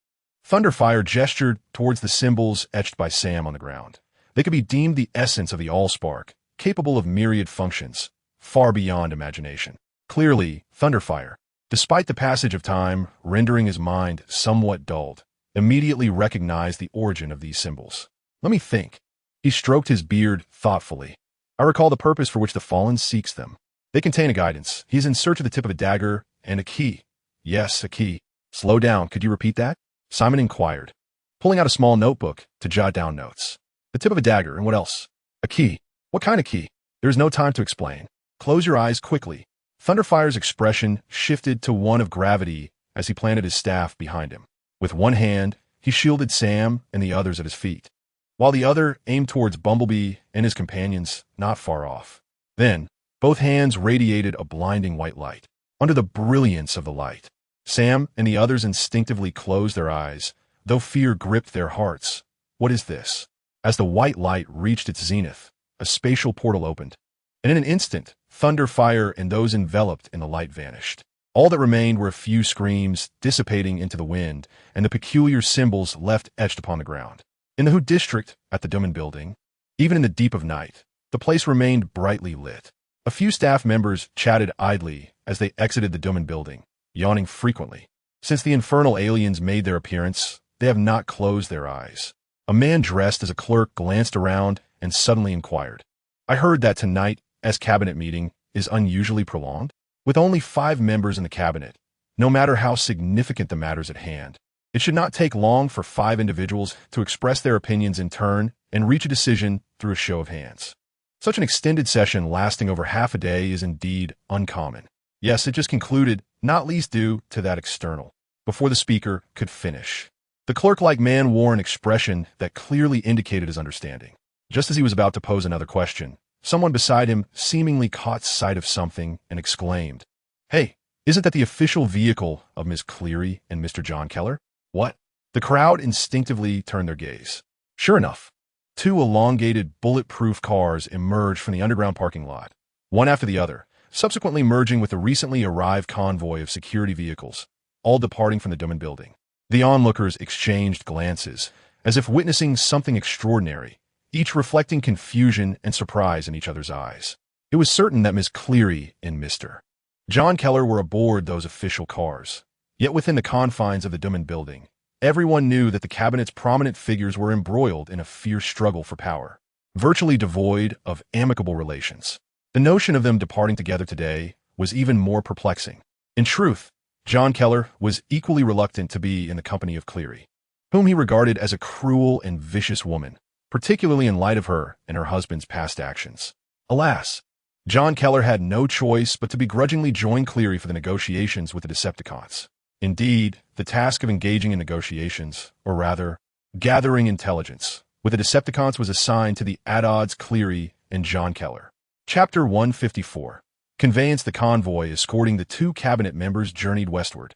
Thunderfire gestured towards the symbols etched by Sam on the ground. They could be deemed the essence of the Allspark, capable of myriad functions, far beyond imagination. Clearly, Thunderfire, despite the passage of time rendering his mind somewhat dulled, immediately recognized the origin of these symbols. Let me think. He stroked his beard thoughtfully. I recall the purpose for which the Fallen seeks them. They contain a guidance. He is in search of the tip of a dagger and a key. Yes, a key. Slow down. Could you repeat that? Simon inquired, pulling out a small notebook to jot down notes. The tip of a dagger, and what else? A key. What kind of key? There is no time to explain. Close your eyes quickly. Thunderfire's expression shifted to one of gravity as he planted his staff behind him. With one hand, he shielded Sam and the others at his feet, while the other aimed towards Bumblebee and his companions not far off. Then, both hands radiated a blinding white light. Under the brilliance of the light, Sam and the others instinctively closed their eyes, though fear gripped their hearts. What is this? As the white light reached its zenith, a spatial portal opened, and in an instant, Thunderfire and those enveloped in the light vanished. All that remained were a few screams dissipating into the wind and the peculiar symbols left etched upon the ground. In the Hood district, at the Doman building, even in the deep of night, the place remained brightly lit. A few staff members chatted idly as they exited the Doman building, yawning frequently. Since the infernal aliens made their appearance, they have not closed their eyes. A man dressed as a clerk glanced around and suddenly inquired, I heard that tonight, as cabinet meeting, is unusually prolonged? With only 5 members in the cabinet, no matter how significant the matters at hand, it should not take long for 5 individuals to express their opinions in turn and reach a decision through a show of hands. Such an extended session lasting over half a day is indeed uncommon. Yes, it just concluded, not least due to that external, before the speaker could finish. The clerk-like man wore an expression that clearly indicated his understanding. Just as he was about to pose another question, someone beside him seemingly caught sight of something and exclaimed, Hey, isn't that the official vehicle of Miss Cleary and Mr. John Keller? What? The crowd instinctively turned their gaze. Sure enough, 2 elongated, bulletproof cars emerged from the underground parking lot, one after the other, subsequently merging with the recently arrived convoy of security vehicles, all departing from the Doman building. The onlookers exchanged glances, as if witnessing something extraordinary, each reflecting confusion and surprise in each other's eyes. It was certain that Miss Cleary and Mr. John Keller were aboard those official cars. Yet within the confines of the Doman building, Everyone knew that the cabinet's prominent figures were embroiled in a fierce struggle for power, virtually devoid of amicable relations. The notion of them departing together today was even more perplexing. In truth, John Keller was equally reluctant to be in the company of Cleary, whom he regarded as a cruel and vicious woman, particularly in light of her and her husband's past actions. Alas, John Keller had no choice but to begrudgingly join Cleary for the negotiations with the Decepticons. Indeed, the task of engaging in negotiations, or rather, gathering intelligence, with the Decepticons was assigned to the at-odds Cleary and John Keller. Chapter 154. Conveyance. The convoy escorting the two cabinet members journeyed westward,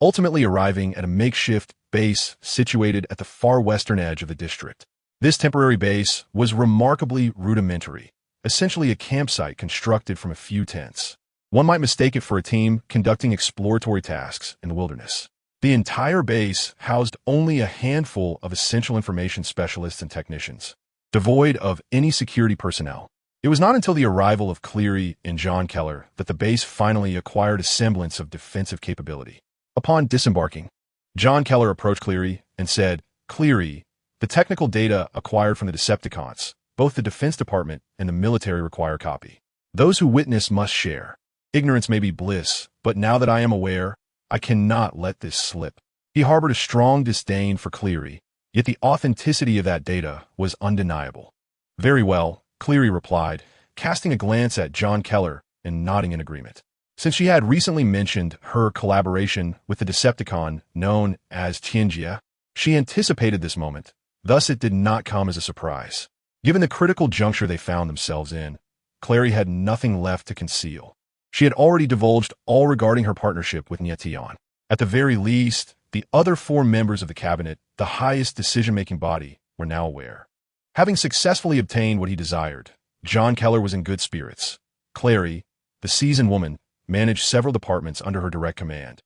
ultimately arriving at a makeshift base situated at the far western edge of the district. This temporary base was remarkably rudimentary, essentially a campsite constructed from a few tents. One might mistake it for a team conducting exploratory tasks in the wilderness. The entire base housed only a handful of essential information specialists and technicians, devoid of any security personnel. It was not until the arrival of Cleary and John Keller that the base finally acquired a semblance of defensive capability. Upon disembarking, John Keller approached Cleary and said, "Cleary, the technical data acquired from the Decepticons, both the Defense Department and the military require copy. Those who witness must share. Ignorance may be bliss, but now that I am aware, I cannot let this slip." He harbored a strong disdain for Cleary, yet the authenticity of that data was undeniable. "Very well," Cleary replied, casting a glance at John Keller and nodding in agreement. Since she had recently mentioned her collaboration with the Decepticon known as Tianjia, she anticipated this moment. Thus it did not come as a surprise. Given the critical juncture they found themselves in, Cleary had nothing left to conceal. She had already divulged all regarding her partnership with Nie Tian. At the very least, the other four members of the cabinet, the highest decision-making body, were now aware. Having successfully obtained what he desired, John Keller was in good spirits. Cleary, the seasoned woman, managed several departments under her direct command.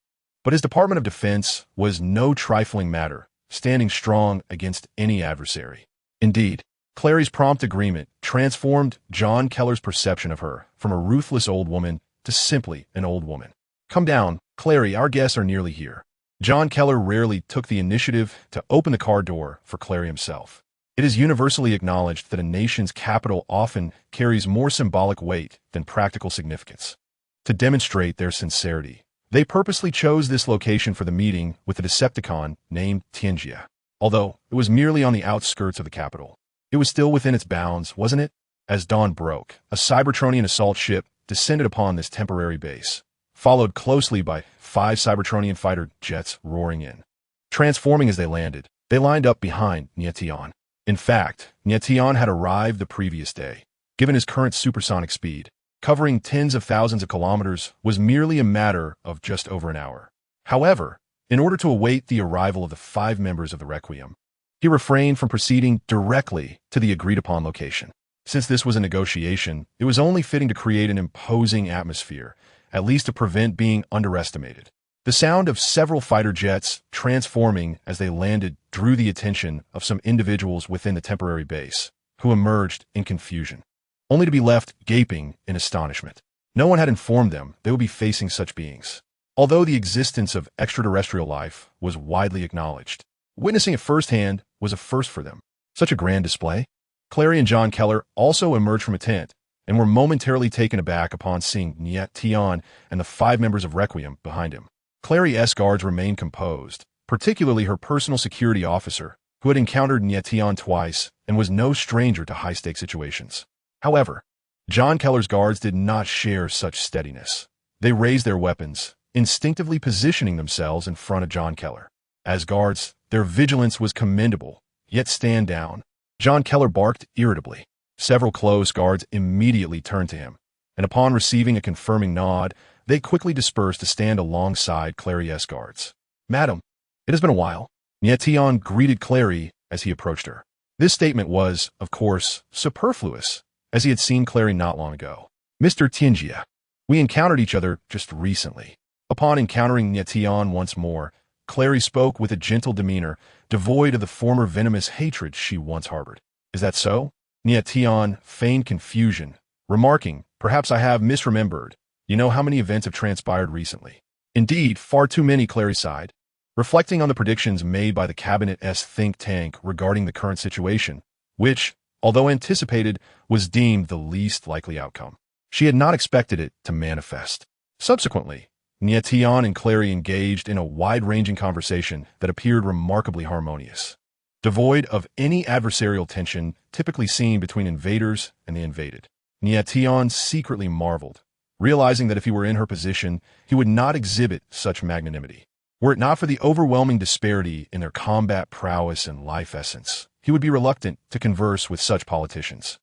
But his Department of Defense was no trifling matter, standing strong against any adversary. Indeed, Cleary's prompt agreement transformed John Keller's perception of her from a ruthless old woman to simply an old woman. "Come down, Cleary, our guests are nearly here." John Keller rarely took the initiative to open the car door for Cleary himself. It is universally acknowledged that a nation's capital often carries more symbolic weight than practical significance. To demonstrate their sincerity, they purposely chose this location for the meeting with the Decepticon named Tianjia. Although it was merely on the outskirts of the capital, it was still within its bounds, wasn't it? As dawn broke, a Cybertronian assault ship descended upon this temporary base, followed closely by 5 Cybertronian fighter jets roaring in. Transforming as they landed, they lined up behind Nie Tian. In fact, Nie Tian had arrived the previous day. Given his current supersonic speed, covering tens of thousands of kilometers was merely a matter of just over an hour. However, in order to await the arrival of the 5 members of the Requiem, he refrained from proceeding directly to the agreed-upon location. Since this was a negotiation, it was only fitting to create an imposing atmosphere, at least to prevent being underestimated. The sound of several fighter jets transforming as they landed drew the attention of some individuals within the temporary base, who emerged in confusion, only to be left gaping in astonishment. No one had informed them they would be facing such beings. Although the existence of extraterrestrial life was widely acknowledged, witnessing it firsthand was a first for them. Such a grand display. Cleary and John Keller also emerged from a tent and were momentarily taken aback upon seeing Nie Tian and the 5 members of Requiem behind him. Cleary's guards remained composed, particularly her personal security officer, who had encountered Nie Tian twice and was no stranger to high-stakes situations. However, John Keller's guards did not share such steadiness. They raised their weapons, instinctively positioning themselves in front of John Keller. As guards, their vigilance was commendable, yet stand down. John Keller barked irritably. Several close guards immediately turned to him, and upon receiving a confirming nod, they quickly dispersed to stand alongside Cleary's guards. "Madam, it has been a while." Nie Tian greeted Cleary as he approached her. This statement was, of course, superfluous, as he had seen Cleary not long ago. "Mr. Tianjia, we encountered each other just recently." Upon encountering Nie Tian once more, Cleary spoke with a gentle demeanor, devoid of the former venomous hatred she once harbored. "Is that so?" Nie Tian feigned confusion, remarking, "Perhaps I have misremembered. You know how many events have transpired recently?" "Indeed, far too many," Cleary sighed. reflecting on the predictions made by the Cabinet's think tank regarding the current situation, which, although anticipated, was deemed the least likely outcome. She had not expected it to manifest. Subsequently, Nie Tian and Clary engaged in a wide-ranging conversation that appeared remarkably harmonious, devoid of any adversarial tension typically seen between invaders and the invaded. Nie Tian secretly marveled, realizing that if he were in her position, he would not exhibit such magnanimity. Were it not for the overwhelming disparity in their combat prowess and life essence, he would be reluctant to converse with such politicians,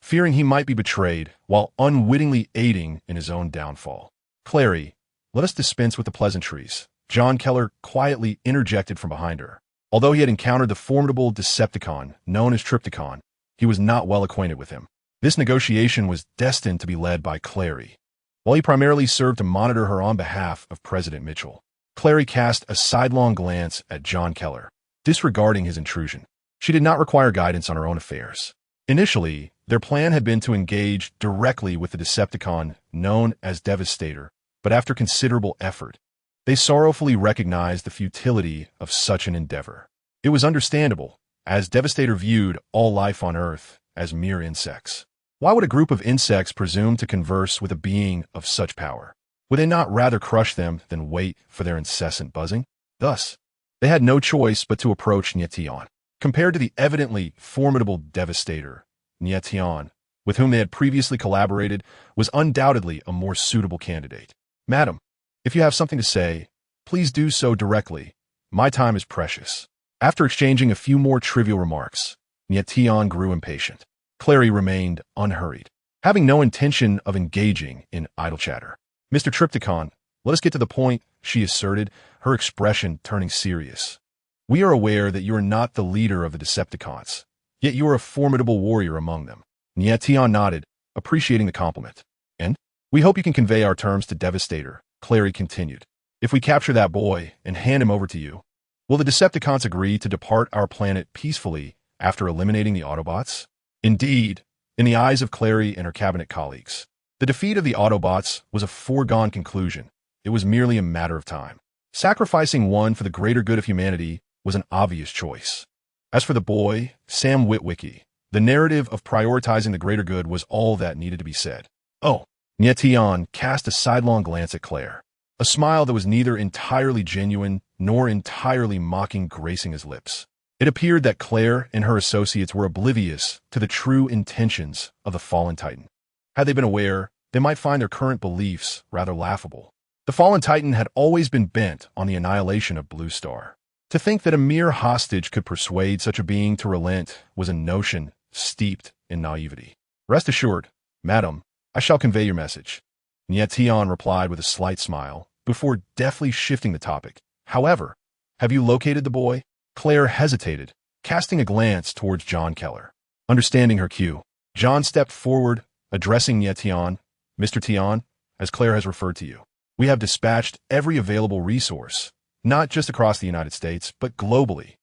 fearing he might be betrayed while unwittingly aiding in his own downfall. "Clary, let us dispense with the pleasantries," John Keller quietly interjected from behind her. Although he had encountered the formidable Decepticon known as Tripticon, he was not well acquainted with him. This negotiation was destined to be led by Clary, while he primarily served to monitor her on behalf of President Mitchell. Clary cast a sidelong glance at John Keller, disregarding his intrusion. She did not require guidance on her own affairs. Initially, their plan had been to engage directly with the Decepticon known as Devastator, but after considerable effort, they sorrowfully recognized the futility of such an endeavor. It was understandable, as Devastator viewed all life on Earth as mere insects. Why would a group of insects presume to converse with a being of such power? Would they not rather crush them than wait for their incessant buzzing? Thus, they had no choice but to approach Nie Tian. Compared to the evidently formidable Devastator, Nie Tian, with whom they had previously collaborated, was undoubtedly a more suitable candidate. "Madam, if you have something to say, please do so directly. My time is precious." After exchanging a few more trivial remarks, Nie Tian grew impatient. Clary remained unhurried, having no intention of engaging in idle chatter. "Mr. Tripticon, let us get to the point," she asserted, her expression turning serious. "We are aware that you are not the leader of the Decepticons, yet you are a formidable warrior among them." Nie Tian nodded, appreciating the compliment. "And we hope you can convey our terms to Devastator," Clary continued. "If we capture that boy and hand him over to you, will the Decepticons agree to depart our planet peacefully after eliminating the Autobots?" Indeed, in the eyes of Clary and her cabinet colleagues, the defeat of the Autobots was a foregone conclusion. It was merely a matter of time. Sacrificing one for the greater good of humanity was an obvious choice. As for the boy, Sam Witwicky, the narrative of prioritizing the greater good was all that needed to be said. "Oh," Nie Tian cast a sidelong glance at Claire, a smile that was neither entirely genuine nor entirely mocking gracing his lips. It appeared that Claire and her associates were oblivious to the true intentions of the fallen Titan. Had they been aware, they might find their current beliefs rather laughable. The fallen Titan had always been bent on the annihilation of Blue Star. To think that a mere hostage could persuade such a being to relent was a notion steeped in naivety. "Rest assured, madam, I shall convey your message," Nie Tian replied with a slight smile, before deftly shifting the topic. "However, have you located the boy?" Claire hesitated, casting a glance towards John Keller. Understanding her cue, John stepped forward, addressing Nie Tian. "Mr. Tian, as Claire has referred to you, we have dispatched every available resource, not just across the United States, but globally.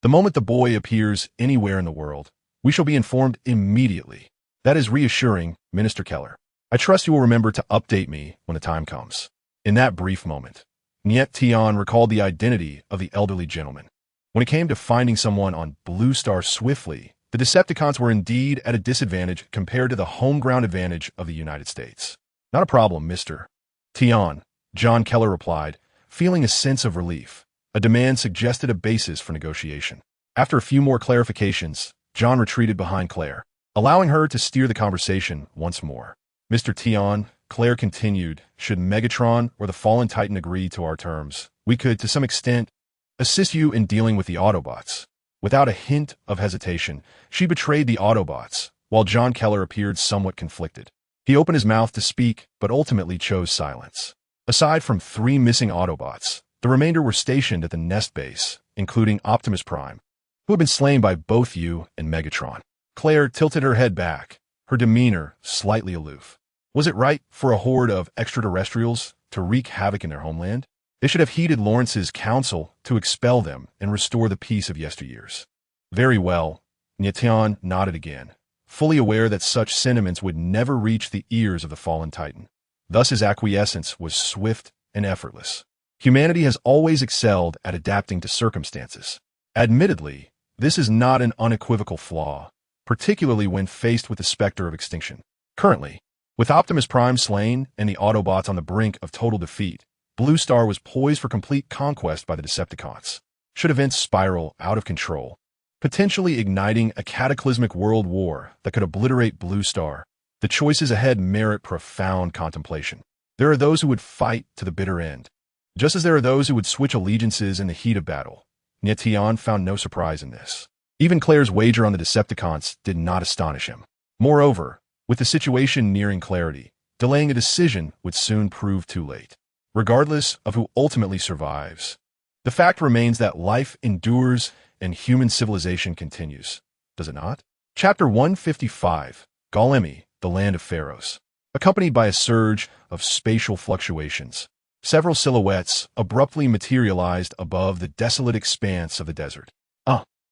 The moment the boy appears anywhere in the world, we shall be informed immediately. That is reassuring, Minister Keller. I trust you will remember to update me when the time comes." In that brief moment, Nie Tian recalled the identity of the elderly gentleman. When it came to finding someone on Blue Star swiftly, the Decepticons were indeed at a disadvantage compared to the home ground advantage of the United States. "Not a problem, Mr. Tian," John Keller replied, feeling a sense of relief. A demand suggested a basis for negotiation. After a few more clarifications, John retreated behind Claire, allowing her to steer the conversation once more. "Mr. Tian," Claire continued, "should Megatron or the fallen Titan agree to our terms, we could, to some extent, assist you in dealing with the Autobots." Without a hint of hesitation, she betrayed the Autobots, while John Keller appeared somewhat conflicted. He opened his mouth to speak, but ultimately chose silence. Aside from 3 missing Autobots, the remainder were stationed at the Nest base, including Optimus Prime, who had been slain by both you and Megatron. Claire tilted her head back, her demeanor slightly aloof. Was it right for a horde of extraterrestrials to wreak havoc in their homeland? They should have heeded Lawrence's counsel to expel them and restore the peace of yesteryears. "Very well," Nie Tian nodded again, fully aware that such sentiments would never reach the ears of the fallen Titan. Thus his acquiescence was swift and effortless. Humanity has always excelled at adapting to circumstances. Admittedly, this is not an unequivocal flaw, particularly when faced with the specter of extinction. Currently, with Optimus Prime slain and the Autobots on the brink of total defeat, Blue Star was poised for complete conquest by the Decepticons. Should events spiral out of control, potentially igniting a cataclysmic world war that could obliterate Blue Star, the choices ahead merit profound contemplation. There are those who would fight to the bitter end, just as there are those who would switch allegiances in the heat of battle. Nie Tian found no surprise in this. Even Claire's wager on the Decepticons did not astonish him. Moreover, with the situation nearing clarity, delaying a decision would soon prove too late. Regardless of who ultimately survives, the fact remains that life endures and human civilization continues, does it not? Chapter 155, Golemi, the Land of Pharaohs. Accompanied by a surge of spatial fluctuations, several silhouettes abruptly materialized above the desolate expanse of the desert.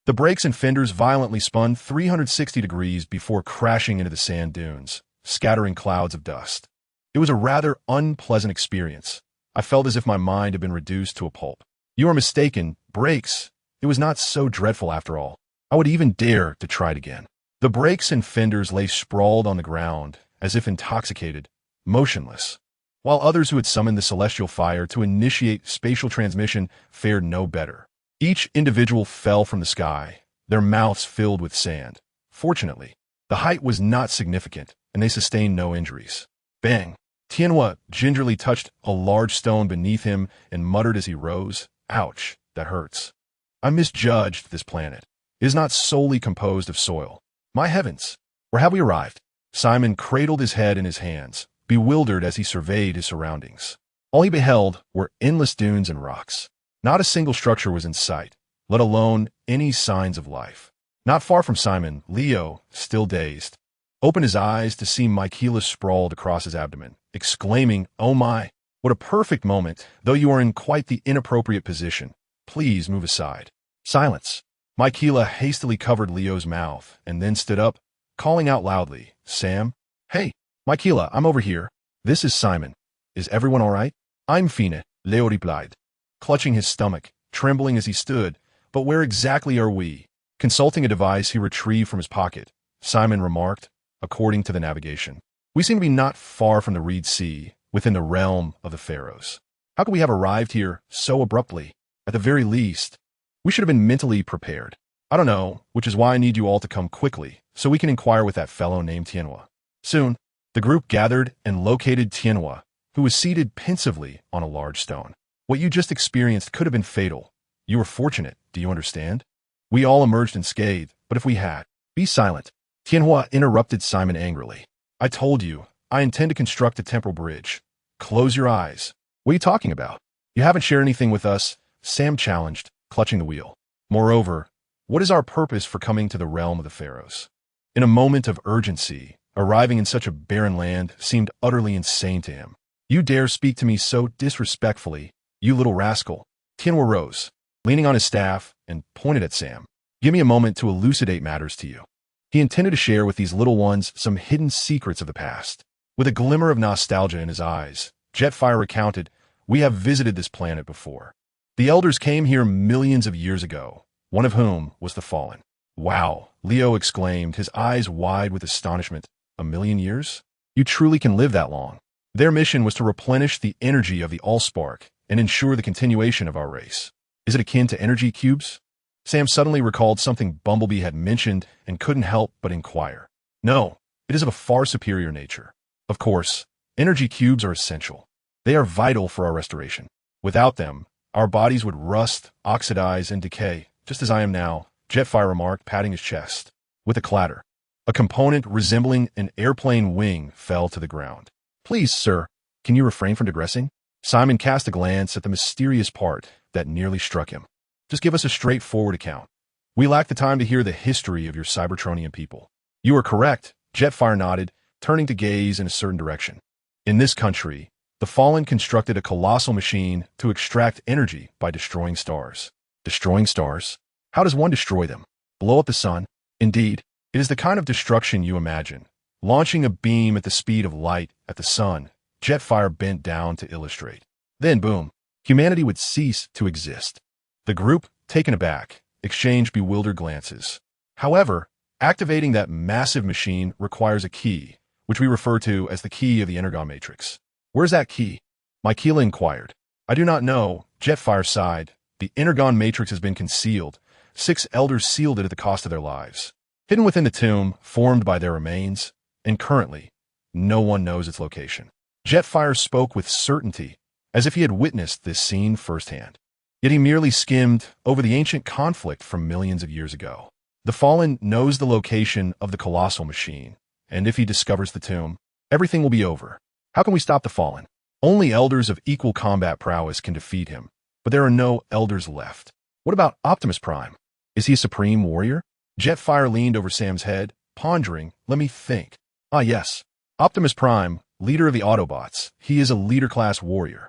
The brakes and fenders violently spun 360 degrees before crashing into the sand dunes, scattering clouds of dust. It was a rather unpleasant experience. I felt as if my mind had been reduced to a pulp. You are mistaken, brakes. It was not so dreadful after all. I would even dare to try it again. The brakes and fenders lay sprawled on the ground, as if intoxicated, motionless, while others who had summoned the celestial fire to initiate spatial transmission fared no better. Each individual fell from the sky, their mouths filled with sand. Fortunately, the height was not significant, and they sustained no injuries. Bang! Tianhua gingerly touched a large stone beneath him and muttered as he rose, "Ouch, that hurts. I misjudged this planet. It is not solely composed of soil. My heavens, where have we arrived?" Simon cradled his head in his hands, bewildered as he surveyed his surroundings. All he beheld were endless dunes and rocks. Not a single structure was in sight, let alone any signs of life. Not far from Simon, Leo, still dazed, opened his eyes to see Michaela sprawled across his abdomen, exclaiming, "Oh my, what a perfect moment, though you are in quite the inappropriate position. Please move aside." Silence. Michaela hastily covered Leo's mouth and then stood up, calling out loudly, "Sam? Hey, Michaela, I'm over here. This is Simon. Is everyone all right?" "I'm fine," Leo replied, clutching his stomach, trembling as he stood. "But where exactly are we?" Consulting a device he retrieved from his pocket, Simon remarked, "According to the navigation, we seem to be not far from the Reed Sea, within the realm of the Pharaohs. How could we have arrived here so abruptly? At the very least, we should have been mentally prepared. I don't know, which is why I need you all to come quickly, so we can inquire with that fellow named Tianhua." Soon, the group gathered and located Tianhua, who was seated pensively on a large stone. "What you just experienced could have been fatal. You were fortunate, do you understand? We all emerged unscathed, but if we had—" "Be silent," Tianhua interrupted Simon angrily. "I told you, I intend to construct a temporal bridge. Close your eyes." "What are you talking about? You haven't shared anything with us," Sam challenged, clutching the wheel. "Moreover, what is our purpose for coming to the realm of the Pharaohs?" In a moment of urgency, arriving in such a barren land seemed utterly insane to him. "You dare speak to me so disrespectfully, you little rascal." Tianhua rose, leaning on his staff, and pointed at Sam. "Give me a moment to elucidate matters to you." He intended to share with these little ones some hidden secrets of the past. With a glimmer of nostalgia in his eyes, Jetfire recounted, "We have visited this planet before. The elders came here millions of years ago, one of whom was the Fallen." "Wow," Leo exclaimed, his eyes wide with astonishment. "A million years? You truly can live that long." Their mission was to replenish the energy of the Allspark and ensure the continuation of our race. "Is it akin to energy cubes?" Sam suddenly recalled something Bumblebee had mentioned and couldn't help but inquire. "No, it is of a far superior nature. Of course, energy cubes are essential. They are vital for our restoration. Without them, our bodies would rust, oxidize, and decay, just as I am now," Jetfire remarked, patting his chest. With a clatter, a component resembling an airplane wing fell to the ground. "Please, sir, can you refrain from digressing?" Simon cast a glance at the mysterious part that nearly struck him. "Just give us a straightforward account. We lack the time to hear the history of your Cybertronian people." "You are correct," Jetfire nodded, turning to gaze in a certain direction. "In this country, the Fallen constructed a colossal machine to extract energy by destroying stars." "Destroying stars? How does one destroy them? Blow up the sun?" "Indeed, it is the kind of destruction you imagine. Launching a beam at the speed of light at the sun," Jetfire bent down to illustrate. "Then boom, humanity would cease to exist. The group, taken aback, exchanged bewildered glances. However, activating that massive machine requires a key, which we refer to as the key of the Energon Matrix. Where's that key? Mykeela inquired. I do not know, Jetfire sighed. The Energon Matrix has been concealed. 6 elders sealed it at the cost of their lives. Hidden within the tomb, formed by their remains, and currently, no one knows its location. Jetfire spoke with certainty, as if he had witnessed this scene firsthand. Yet he merely skimmed over the ancient conflict from millions of years ago. The Fallen knows the location of the colossal machine, and if he discovers the tomb, everything will be over. How can we stop the Fallen? Only elders of equal combat prowess can defeat him, but there are no elders left. What about Optimus Prime? Is he a supreme warrior? Jetfire leaned over Sam's head, pondering. Let me think. Ah yes, Optimus Prime, leader of the Autobots. He is a leader-class warrior.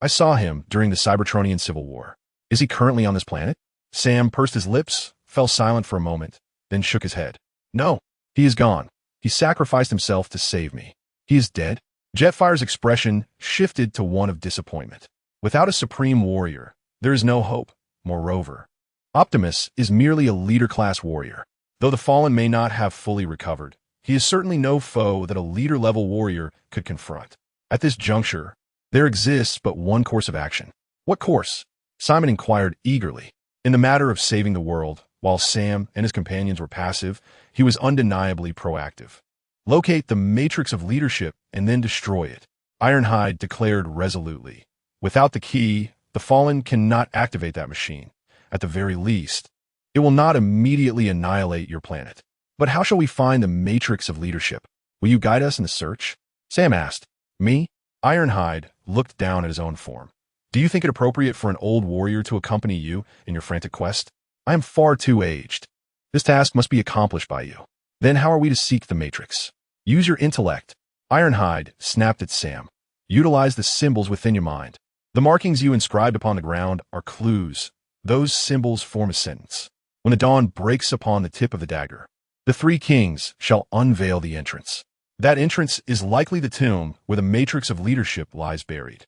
I saw him during the Cybertronian Civil War. Is he currently on this planet? Sam pursed his lips, fell silent for a moment, then shook his head. No, he is gone. He sacrificed himself to save me. He is dead? Jetfire's expression shifted to one of disappointment. Without a supreme warrior, there is no hope. Moreover, Optimus is merely a leader-class warrior. Though the Fallen may not have fully recovered, he is certainly no foe that a leader-level warrior could confront. At this juncture, there exists but one course of action. What course? Simon inquired eagerly. In the matter of saving the world, while Sam and his companions were passive, he was undeniably proactive. Locate the matrix of leadership and then destroy it, Ironhide declared resolutely. Without the key, the Fallen cannot activate that machine. At the very least, it will not immediately annihilate your planet. But how shall we find the matrix of leadership? Will you guide us in the search? Sam asked. Me? Ironhide looked down at his own form. Do you think it appropriate for an old warrior to accompany you in your frantic quest? I am far too aged. This task must be accomplished by you. Then how are we to seek the matrix? Use your intellect. Ironhide snapped at Sam. Utilize the symbols within your mind. The markings you inscribed upon the ground are clues. Those symbols form a sentence. When the dawn breaks upon the tip of the dagger, the 3 kings shall unveil the entrance. That entrance is likely the tomb where the matrix of leadership lies buried.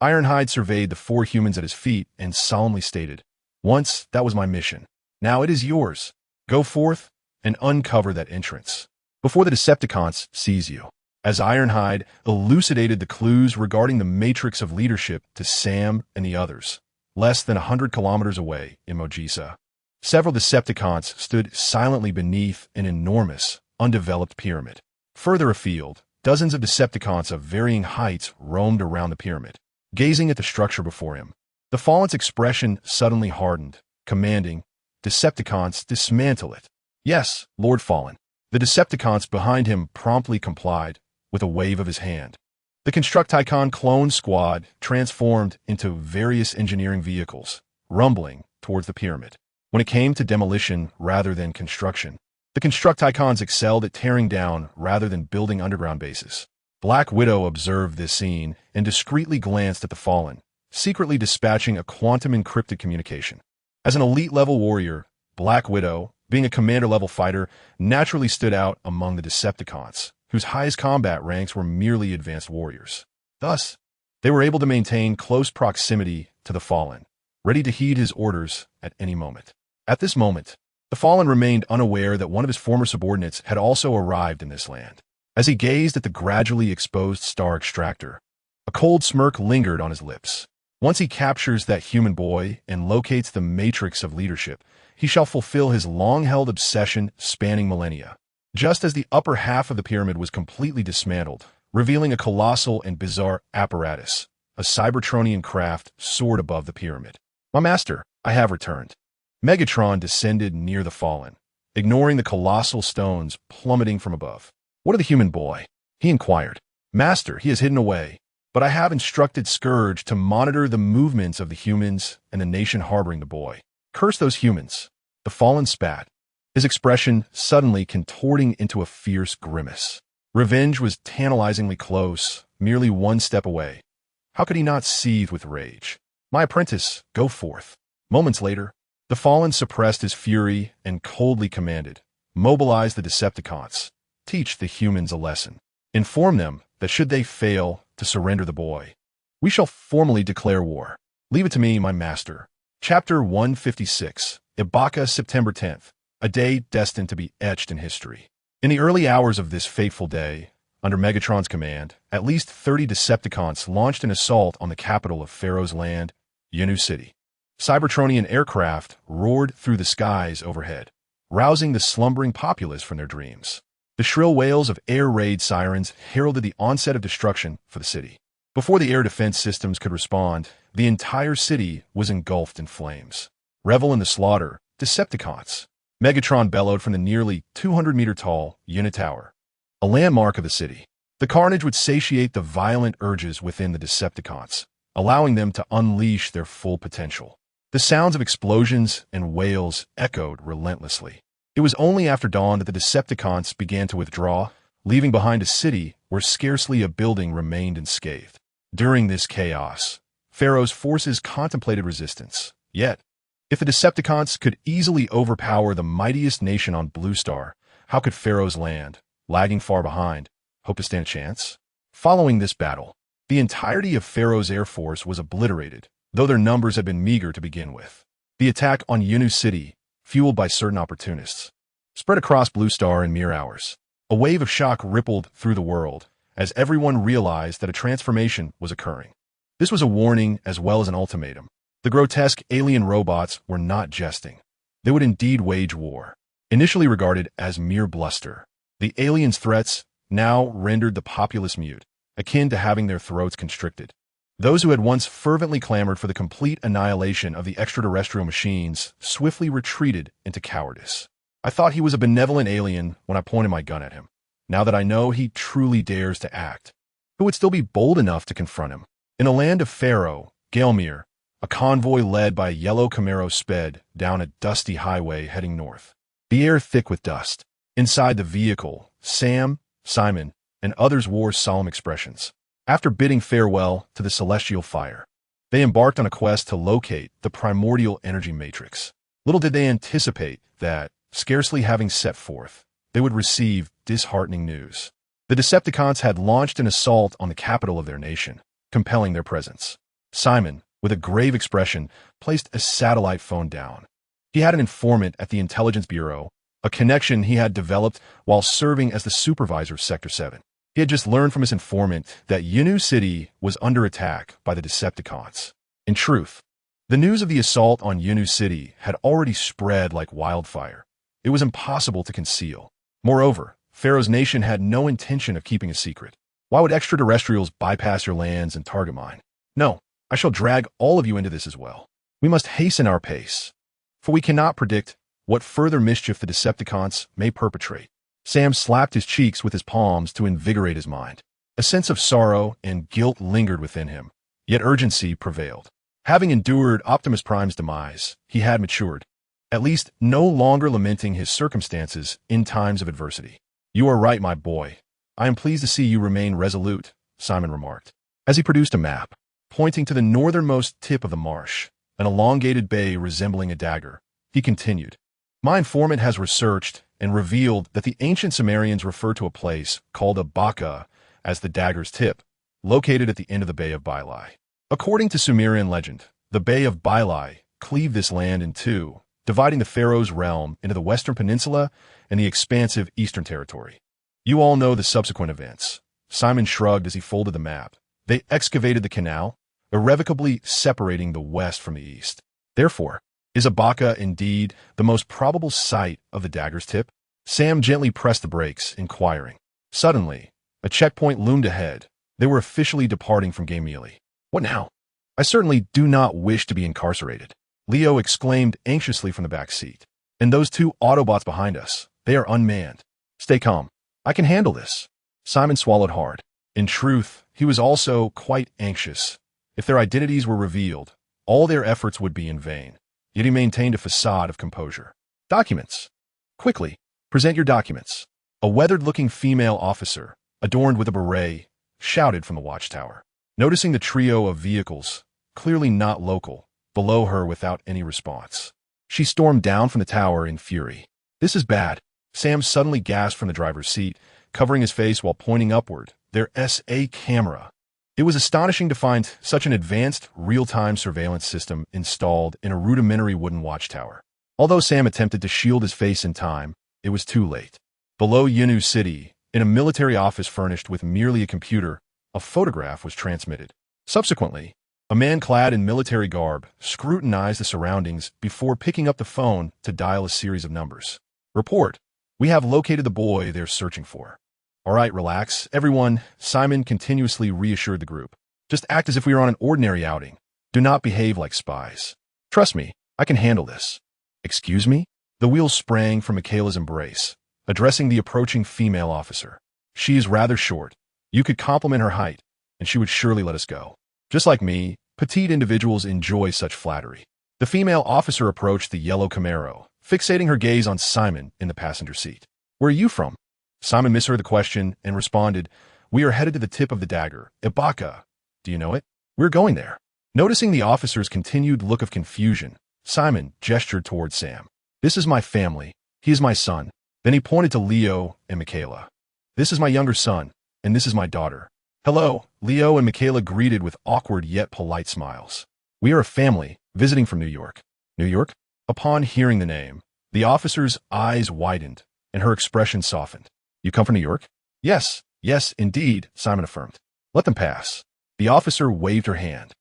Ironhide surveyed the 4 humans at his feet and solemnly stated, Once that was my mission. Now it is yours. Go forth and uncover that entrance before the Decepticons seize you. As Ironhide elucidated the clues regarding the matrix of leadership to Sam and the others, less than 100 kilometers away in Mojisa, several Decepticons stood silently beneath an enormous, undeveloped pyramid. Further afield, dozens of Decepticons of varying heights roamed around the pyramid, gazing at the structure before him. The Fallen's expression suddenly hardened, commanding, Decepticons, dismantle it. Yes, Lord Fallen. The Decepticons behind him promptly complied, with a wave of his hand. The Constructicon clone squad transformed into various engineering vehicles, rumbling towards the pyramid. When it came to demolition rather than construction, the Constructicons excelled at tearing down rather than building underground bases. Black Widow observed this scene and discreetly glanced at the Fallen, secretly dispatching a quantum-encrypted communication. As an elite-level warrior, Black Widow, being a commander-level fighter, naturally stood out among the Decepticons, whose highest combat ranks were merely advanced warriors. Thus, they were able to maintain close proximity to the Fallen, ready to heed his orders at any moment. At this moment, the Fallen remained unaware that one of his former subordinates had also arrived in this land. As he gazed at the gradually exposed star extractor, a cold smirk lingered on his lips. Once he captures that human boy and locates the matrix of leadership, he shall fulfill his long-held obsession spanning millennia. Just as the upper half of the pyramid was completely dismantled, revealing a colossal and bizarre apparatus, a Cybertronian craft soared above the pyramid. My master, I have returned. Megatron descended near the Fallen, ignoring the colossal stones plummeting from above. What of the human boy? He inquired. Master, he is hidden away, but I have instructed Scourge to monitor the movements of the humans and the nation harboring the boy. Curse those humans. The Fallen spat, his expression suddenly contorting into a fierce grimace. Revenge was tantalizingly close, merely one step away. How could he not seethe with rage? My apprentice, go forth. Moments later, the Fallen suppressed his fury and coldly commanded, mobilize the Decepticons. Teach the humans a lesson. Inform them that should they fail to surrender the boy, we shall formally declare war. Leave it to me, my master. Chapter 156, Ibaka, September 10th, a day destined to be etched in history. In the early hours of this fateful day, under Megatron's command, at least 30 Decepticons launched an assault on the capital of Pharaoh's land, Nie City. Cybertronian aircraft roared through the skies overhead, rousing the slumbering populace from their dreams. The shrill wails of air raid sirens heralded the onset of destruction for the city. Before the air defense systems could respond, the entire city was engulfed in flames. Revel in the slaughter, Decepticons. Megatron bellowed from the nearly 200-meter-tall unit tower, a landmark of the city. The carnage would satiate the violent urges within the Decepticons, allowing them to unleash their full potential. The sounds of explosions and wails echoed relentlessly. It was only after dawn that the Decepticons began to withdraw, leaving behind a city where scarcely a building remained unscathed. During this chaos, Pharaoh's forces contemplated resistance. Yet, if the Decepticons could easily overpower the mightiest nation on Blue Star, how could Pharaoh's land, lagging far behind, hope to stand a chance? Following this battle, the entirety of Pharaoh's air force was obliterated, though their numbers had been meager to begin with. The attack on Nie City, fueled by certain opportunists, spread across Blue Star in mere hours. A wave of shock rippled through the world as everyone realized that a transformation was occurring. This was a warning as well as an ultimatum. The grotesque alien robots were not jesting. They would indeed wage war. Initially regarded as mere bluster, the aliens' threats now rendered the populace mute, akin to having their throats constricted. Those who had once fervently clamored for the complete annihilation of the extraterrestrial machines swiftly retreated into cowardice. I thought he was a benevolent alien when I pointed my gun at him. Now that I know he truly dares to act, who would still be bold enough to confront him? In a land of Pharaoh, Gelmir, a convoy led by a yellow Camaro sped down a dusty highway heading north. The air thick with dust. Inside the vehicle, Sam, Simon, and others wore solemn expressions. After bidding farewell to the celestial fire, they embarked on a quest to locate the primordial energy matrix. Little did they anticipate that, scarcely having set forth, they would receive disheartening news. The Decepticons had launched an assault on the capital of their nation, compelling their presence. Simon, with a grave expression, placed a satellite phone down. He had an informant at the Intelligence Bureau, a connection he had developed while serving as the supervisor of Sector 7. He had just learned from his informant that Nie City was under attack by the Decepticons. In truth, the news of the assault on Nie City had already spread like wildfire. It was impossible to conceal. Moreover, Pharaoh's nation had no intention of keeping a secret. Why would extraterrestrials bypass your lands and target mine? No, I shall drag all of you into this as well. We must hasten our pace, for we cannot predict what further mischief the Decepticons may perpetrate. Sam slapped his cheeks with his palms to invigorate his mind. A sense of sorrow and guilt lingered within him, yet urgency prevailed. Having endured Optimus Prime's demise, he had matured, at least no longer lamenting his circumstances in times of adversity. You are right, my boy. I am pleased to see you remain resolute, Simon remarked, as he produced a map, pointing to the northernmost tip of the marsh, an elongated bay resembling a dagger. He continued, my informant has researched and revealed that the ancient Sumerians refer to a place called Ibaka as the dagger's tip, located at the end of the Bay of Bilai. According to Sumerian legend, the Bay of Bilai cleaved this land in two, dividing the pharaoh's realm into the western peninsula and the expansive eastern territory. You all know the subsequent events. Simon shrugged as he folded the map. They excavated the canal, irrevocably separating the west from the east. Therefore, is Ibaka indeed the most probable site of the dagger's tip? Sam gently pressed the brakes, inquiring. Suddenly, a checkpoint loomed ahead. They were officially departing from Gamili. What now? I certainly do not wish to be incarcerated, Leo exclaimed anxiously from the back seat. And those two Autobots behind us, they are unmanned. Stay calm. I can handle this. Simon swallowed hard. In truth, he was also quite anxious. If their identities were revealed, all their efforts would be in vain. Yet he maintained a facade of composure. Documents. Quickly, present your documents. A weathered-looking female officer, adorned with a beret, shouted from the watchtower. Noticing the trio of vehicles, clearly not local, below her without any response, she stormed down from the tower in fury. This is bad. Sam suddenly gasped from the driver's seat, covering his face while pointing upward. Their SA camera. It was astonishing to find such an advanced, real-time surveillance system installed in a rudimentary wooden watchtower. Although Sam attempted to shield his face in time, it was too late. Below Yinu City, in a military office furnished with merely a computer, a photograph was transmitted. Subsequently, a man clad in military garb scrutinized the surroundings before picking up the phone to dial a series of numbers. Report. We have located the boy they're searching for. All right, relax, everyone, Simon continuously reassured the group. Just act as if we were on an ordinary outing. Do not behave like spies. Trust me, I can handle this. Excuse me? The wheels sprang from Michaela's embrace, addressing the approaching female officer. She is rather short. You could compliment her height, and she would surely let us go. Just like me, petite individuals enjoy such flattery. The female officer approached the yellow Camaro, fixating her gaze on Simon in the passenger seat. Where are you from? Simon misheard the question and responded, We are headed to the tip of the dagger, Ibaka. Do you know it? We're going there. Noticing the officer's continued look of confusion, Simon gestured toward Sam. This is my family. He is my son. Then he pointed to Leo and Michaela. This is my younger son, and this is my daughter. Hello, Leo and Michaela greeted with awkward yet polite smiles. We are a family, visiting from New York. New York? Upon hearing the name, the officer's eyes widened, and her expression softened. You come from New York? Yes, indeed, Simon affirmed. Let them pass. The officer waved her hand,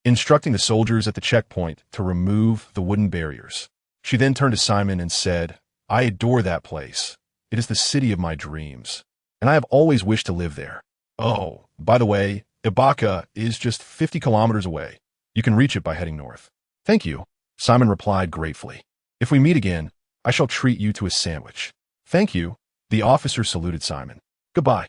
instructing the soldiers at the checkpoint to remove the wooden barriers. She then turned to Simon and said, I adore that place. It is the city of my dreams, and I have always wished to live there. Oh, by the way, Ibaka is just 50 kilometers away. You can reach it by heading north. Thank you, Simon replied gratefully. If we meet again, I shall treat you to a sandwich. Thank you, the officer saluted Simon. Goodbye.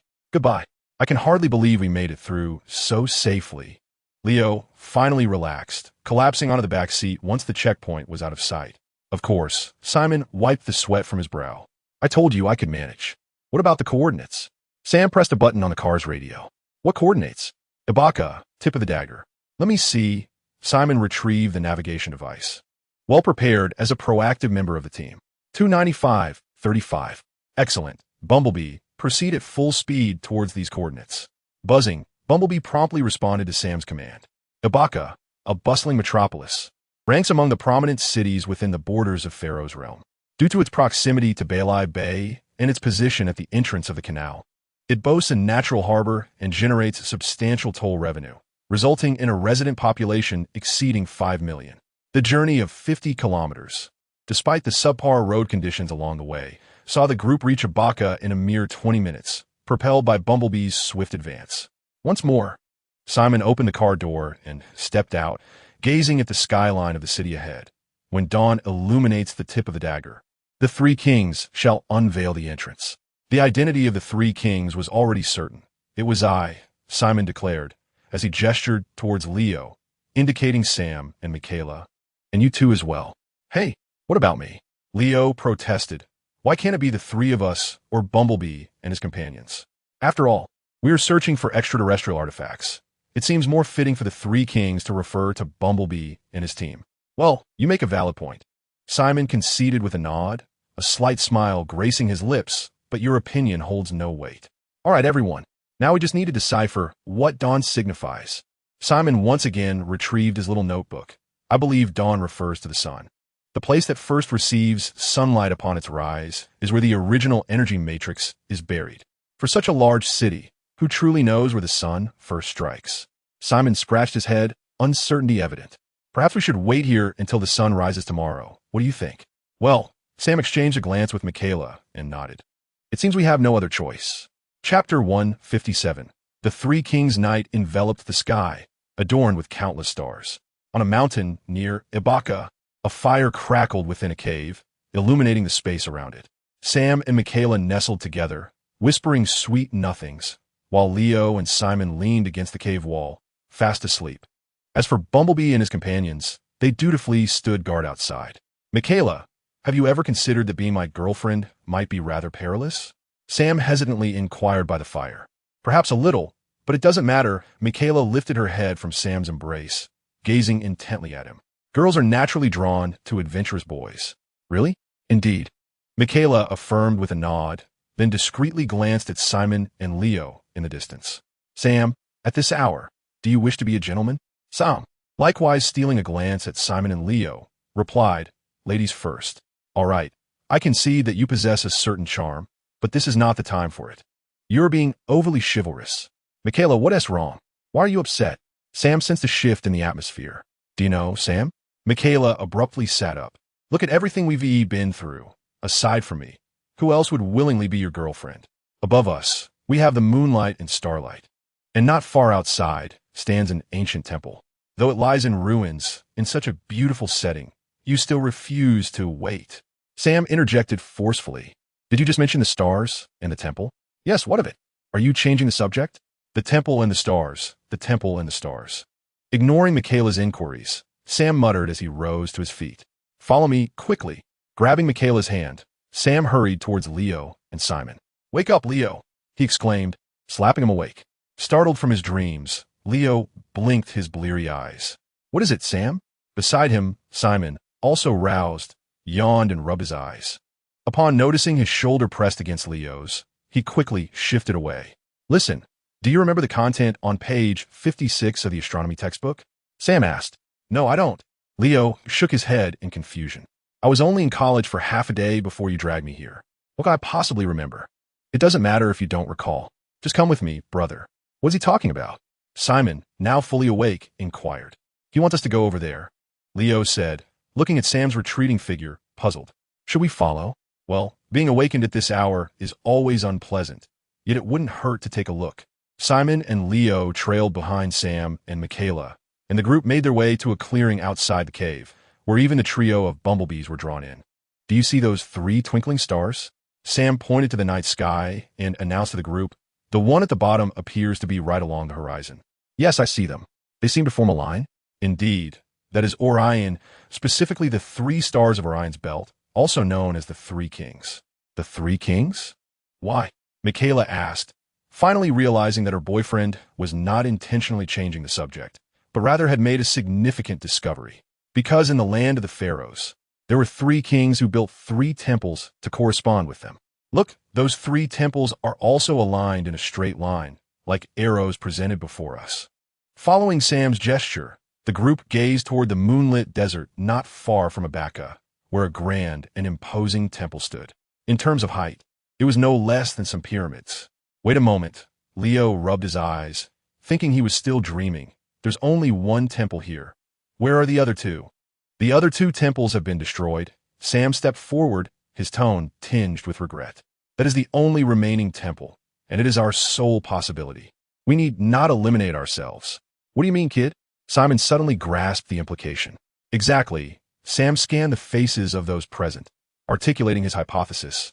I can hardly believe we made it through so safely. Leo finally relaxed, collapsing onto the back seat once the checkpoint was out of sight. Of course, Simon wiped the sweat from his brow. I told you I could manage. What about the coordinates? Sam pressed a button on the car's radio. What coordinates? Ibaka, tip of the dagger. Let me see. Simon retrieved the navigation device. Well prepared as a proactive member of the team. 295-35. Excellent. Bumblebee, proceed at full speed towards these coordinates. Buzzing, Bumblebee promptly responded to Sam's command. Ibaka, a bustling metropolis, ranks among the prominent cities within the borders of Pharaoh's realm. Due to its proximity to Belai Bay and its position at the entrance of the canal, it boasts a natural harbor and generates substantial toll revenue, resulting in a resident population exceeding 5 million. The journey of 50 kilometers, despite the subpar road conditions along the way, saw the group reach Ibaka in a mere 20 minutes, propelled by Bumblebee's swift advance. Once more, Simon opened the car door and stepped out, gazing at the skyline of the city ahead. When dawn illuminates the tip of the dagger, the three kings shall unveil the entrance. The identity of the three kings was already certain. It was I, Simon declared, as he gestured towards Leo, indicating Sam and Michaela. And you two as well. Hey, what about me? Leo protested. Why can't it be the three of us or Bumblebee and his companions? After all, we are searching for extraterrestrial artifacts. It seems more fitting for the three kings to refer to Bumblebee and his team. Well, you make a valid point. Simon conceded with a nod, a slight smile gracing his lips, but your opinion holds no weight. All right, everyone. Now we just need to decipher what dawn signifies. Simon once again retrieved his little notebook. I believe dawn refers to the sun. The place that first receives sunlight upon its rise is where the original energy matrix is buried. For such a large city, who truly knows where the sun first strikes? Simon scratched his head, uncertainty evident. Perhaps we should wait here until the sun rises tomorrow. What do you think? Well, Sam exchanged a glance with Michaela and nodded. It seems we have no other choice. Chapter 157. The Three Kings' night enveloped the sky, adorned with countless stars. On a mountain near Ibaka, a fire crackled within a cave, illuminating the space around it. Sam and Michaela nestled together, whispering sweet nothings, while Leo and Simon leaned against the cave wall, fast asleep. As for Bumblebee and his companions, they dutifully stood guard outside. Michaela, have you ever considered that being my girlfriend might be rather perilous? Sam hesitantly inquired by the fire. Perhaps a little, but it doesn't matter. Michaela lifted her head from Sam's embrace, gazing intently at him. Girls are naturally drawn to adventurous boys. Really? Indeed. Michaela affirmed with a nod, then discreetly glanced at Simon and Leo in the distance. Sam, at this hour, Do you wish to be a gentleman? Sam, likewise stealing a glance at Simon and Leo, replied, ladies first. All right, I can see that you possess a certain charm, but this is not the time for it. You're being overly chivalrous. Michaela, what is wrong? Why are you upset? Sam sensed a shift in the atmosphere. Do you know, Sam? Michaela abruptly sat up. Look at everything we've been through. Aside from me, who else would willingly be your girlfriend? Above us, we have the moonlight and starlight. And not far outside stands an ancient temple. Though it lies in ruins, in such a beautiful setting, you still refuse to wait. Sam interjected forcefully. Did you just mention the stars and the temple? Yes, what of it? Are you changing the subject? The temple and the stars, the temple and the stars. Ignoring Michaela's inquiries, Sam muttered as he rose to his feet. Follow me, quickly. Grabbing Michaela's hand, Sam hurried towards Leo and Simon. Wake up, Leo, he exclaimed, slapping him awake. Startled from his dreams, Leo blinked his bleary eyes. What is it, Sam? Beside him, Simon, also roused, yawned and rubbed his eyes. Upon noticing his shoulder pressed against Leo's, he quickly shifted away. Listen, do you remember the content on page 56 of the astronomy textbook? Sam asked. No, I don't. Leo shook his head in confusion. I was only in college for half a day before you dragged me here. What could I possibly remember? It doesn't matter if you don't recall. Just come with me, brother. What's he talking about? Simon, now fully awake, inquired. He wants us to go over there, Leo said, looking at Sam's retreating figure, puzzled. Should we follow? Well, being awakened at this hour is always unpleasant, yet it wouldn't hurt to take a look. Simon and Leo trailed behind Sam and Michaela, and the group made their way to a clearing outside the cave, where even the trio of bumblebees were drawn in. Do you see those 3 twinkling stars? Sam pointed to the night sky and announced to the group, the one at the bottom appears to be right along the horizon. Yes, I see them. They seem to form a line. Indeed, that is Orion, specifically the 3 stars of Orion's belt, also known as the 3 Kings. The 3 Kings? Why? Michaela asked, finally realizing that her boyfriend was not intentionally changing the subject, but rather had made a significant discovery. Because in the land of the pharaohs, there were 3 kings who built 3 temples to correspond with them. Look, those 3 temples are also aligned in a straight line, like arrows presented before us. Following Sam's gesture, the group gazed toward the moonlit desert not far from Abaka, where a grand and imposing temple stood. In terms of height, it was no less than some pyramids. Wait a moment, Leo rubbed his eyes, thinking he was still dreaming. There's only 1 temple here. Where are the other 2? The other 2 temples have been destroyed. Sam stepped forward, his tone tinged with regret. That is the only remaining temple, and it is our sole possibility. We need not eliminate ourselves. What do you mean, kid? Simon suddenly grasped the implication. Exactly. Sam scanned the faces of those present, articulating his hypothesis.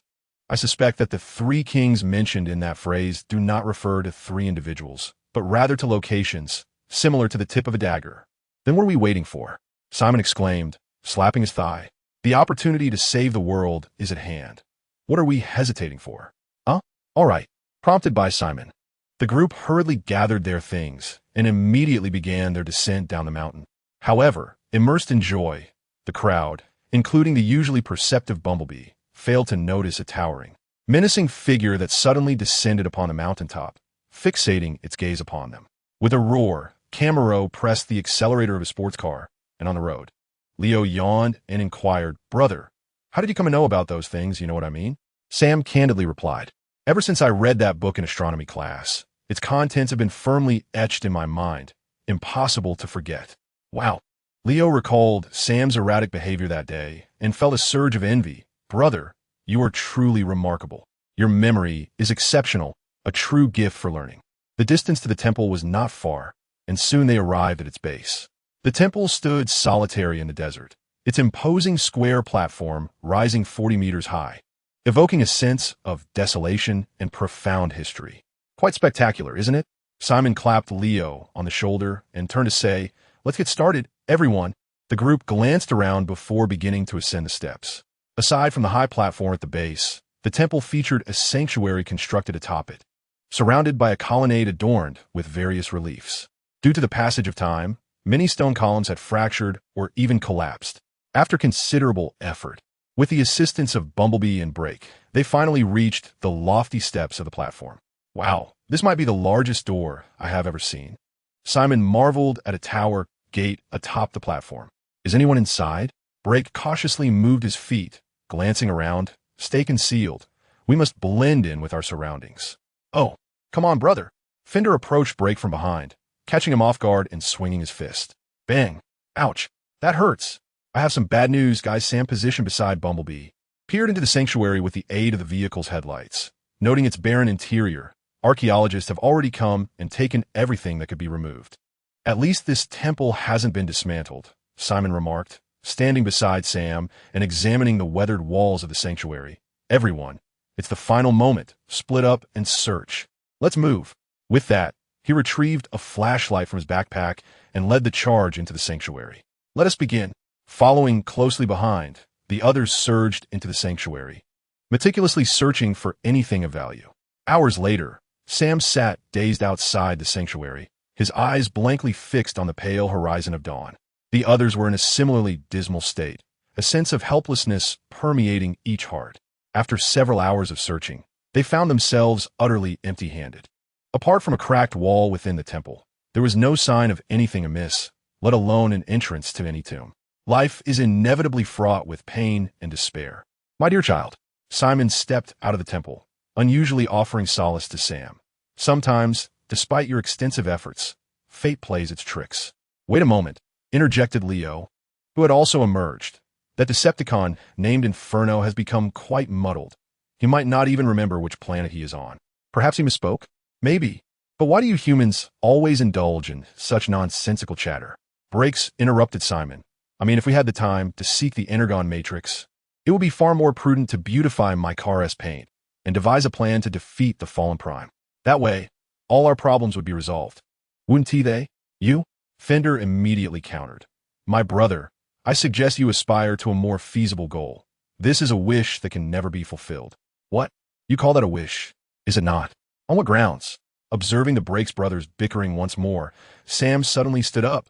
I suspect that the 3 kings mentioned in that phrase do not refer to 3 individuals, but rather to locations, similar to the tip of a dagger. Then what are we waiting for? Simon exclaimed, slapping his thigh. The opportunity to save the world is at hand. What are we hesitating for? All right. Prompted by Simon, the group hurriedly gathered their things and immediately began their descent down the mountain. However, immersed in joy, the crowd, including the usually perceptive bumblebee, failed to notice a towering, menacing figure that suddenly descended upon the mountaintop, fixating its gaze upon them. With a roar, Camaro pressed the accelerator of his sports car and on the road. Leo yawned and inquired, Brother, how did you come to know about those things, you know what I mean? Sam candidly replied, Ever since I read that book in astronomy class, its contents have been firmly etched in my mind, impossible to forget. Wow. Leo recalled Sam's erratic behavior that day and felt a surge of envy. Brother, you are truly remarkable. Your memory is exceptional, a true gift for learning. The distance to the temple was not far, and soon they arrived at its base. The temple stood solitary in the desert, its imposing square platform rising 40 meters high, evoking a sense of desolation and profound history. Quite spectacular, isn't it? Simon clapped Leo on the shoulder and turned to say, Let's get started, everyone. The group glanced around before beginning to ascend the steps. Aside from the high platform at the base, the temple featured a sanctuary constructed atop it, surrounded by a colonnade adorned with various reliefs. Due to the passage of time, many stone columns had fractured or even collapsed. After considerable effort, with the assistance of Bumblebee and Brake, they finally reached the lofty steps of the platform. Wow, this might be the largest door I have ever seen. Simon marveled at a tower gate atop the platform. Is anyone inside? Brake cautiously moved his feet, glancing around. Stay concealed. We must blend in with our surroundings. Oh, come on, brother. Fender approached Brake from behind, catching him off guard and swinging his fist. Bang. Ouch. That hurts. I have some bad news, guys. Sam, positioned beside Bumblebee, peered into the sanctuary with the aid of the vehicle's headlights. Noting its barren interior, archaeologists have already come and taken everything that could be removed. At least this temple hasn't been dismantled, Simon remarked, standing beside Sam and examining the weathered walls of the sanctuary. Everyone, it's the final moment. Split up and search. Let's move. With that, he retrieved a flashlight from his backpack and led the charge into the sanctuary. Let us begin. Following closely behind, the others surged into the sanctuary, meticulously searching for anything of value. Hours later, Sam sat dazed outside the sanctuary, his eyes blankly fixed on the pale horizon of dawn. The others were in a similarly dismal state, a sense of helplessness permeating each heart. After several hours of searching, they found themselves utterly empty-handed. Apart from a cracked wall within the temple, there was no sign of anything amiss, let alone an entrance to any tomb. Life is inevitably fraught with pain and despair. My dear child, Simon stepped out of the temple, unusually offering solace to Sam. Sometimes, despite your extensive efforts, fate plays its tricks. Wait a moment, interjected Leo, who had also emerged. That Decepticon named Inferno has become quite muddled. He might not even remember which planet he is on. Perhaps he misspoke? Maybe. But why do you humans always indulge in such nonsensical chatter? Brakes interrupted Simon. I mean, if we had the time to seek the Energon Matrix, it would be far more prudent to beautify my car's paint and devise a plan to defeat the fallen prime. That way, all our problems would be resolved. Wouldn't they? You? Fender immediately countered. My brother, I suggest you aspire to a more feasible goal. This is a wish that can never be fulfilled. What? You call that a wish? Is it not? On what grounds? Observing the Brakes brothers bickering once more, Sam suddenly stood up.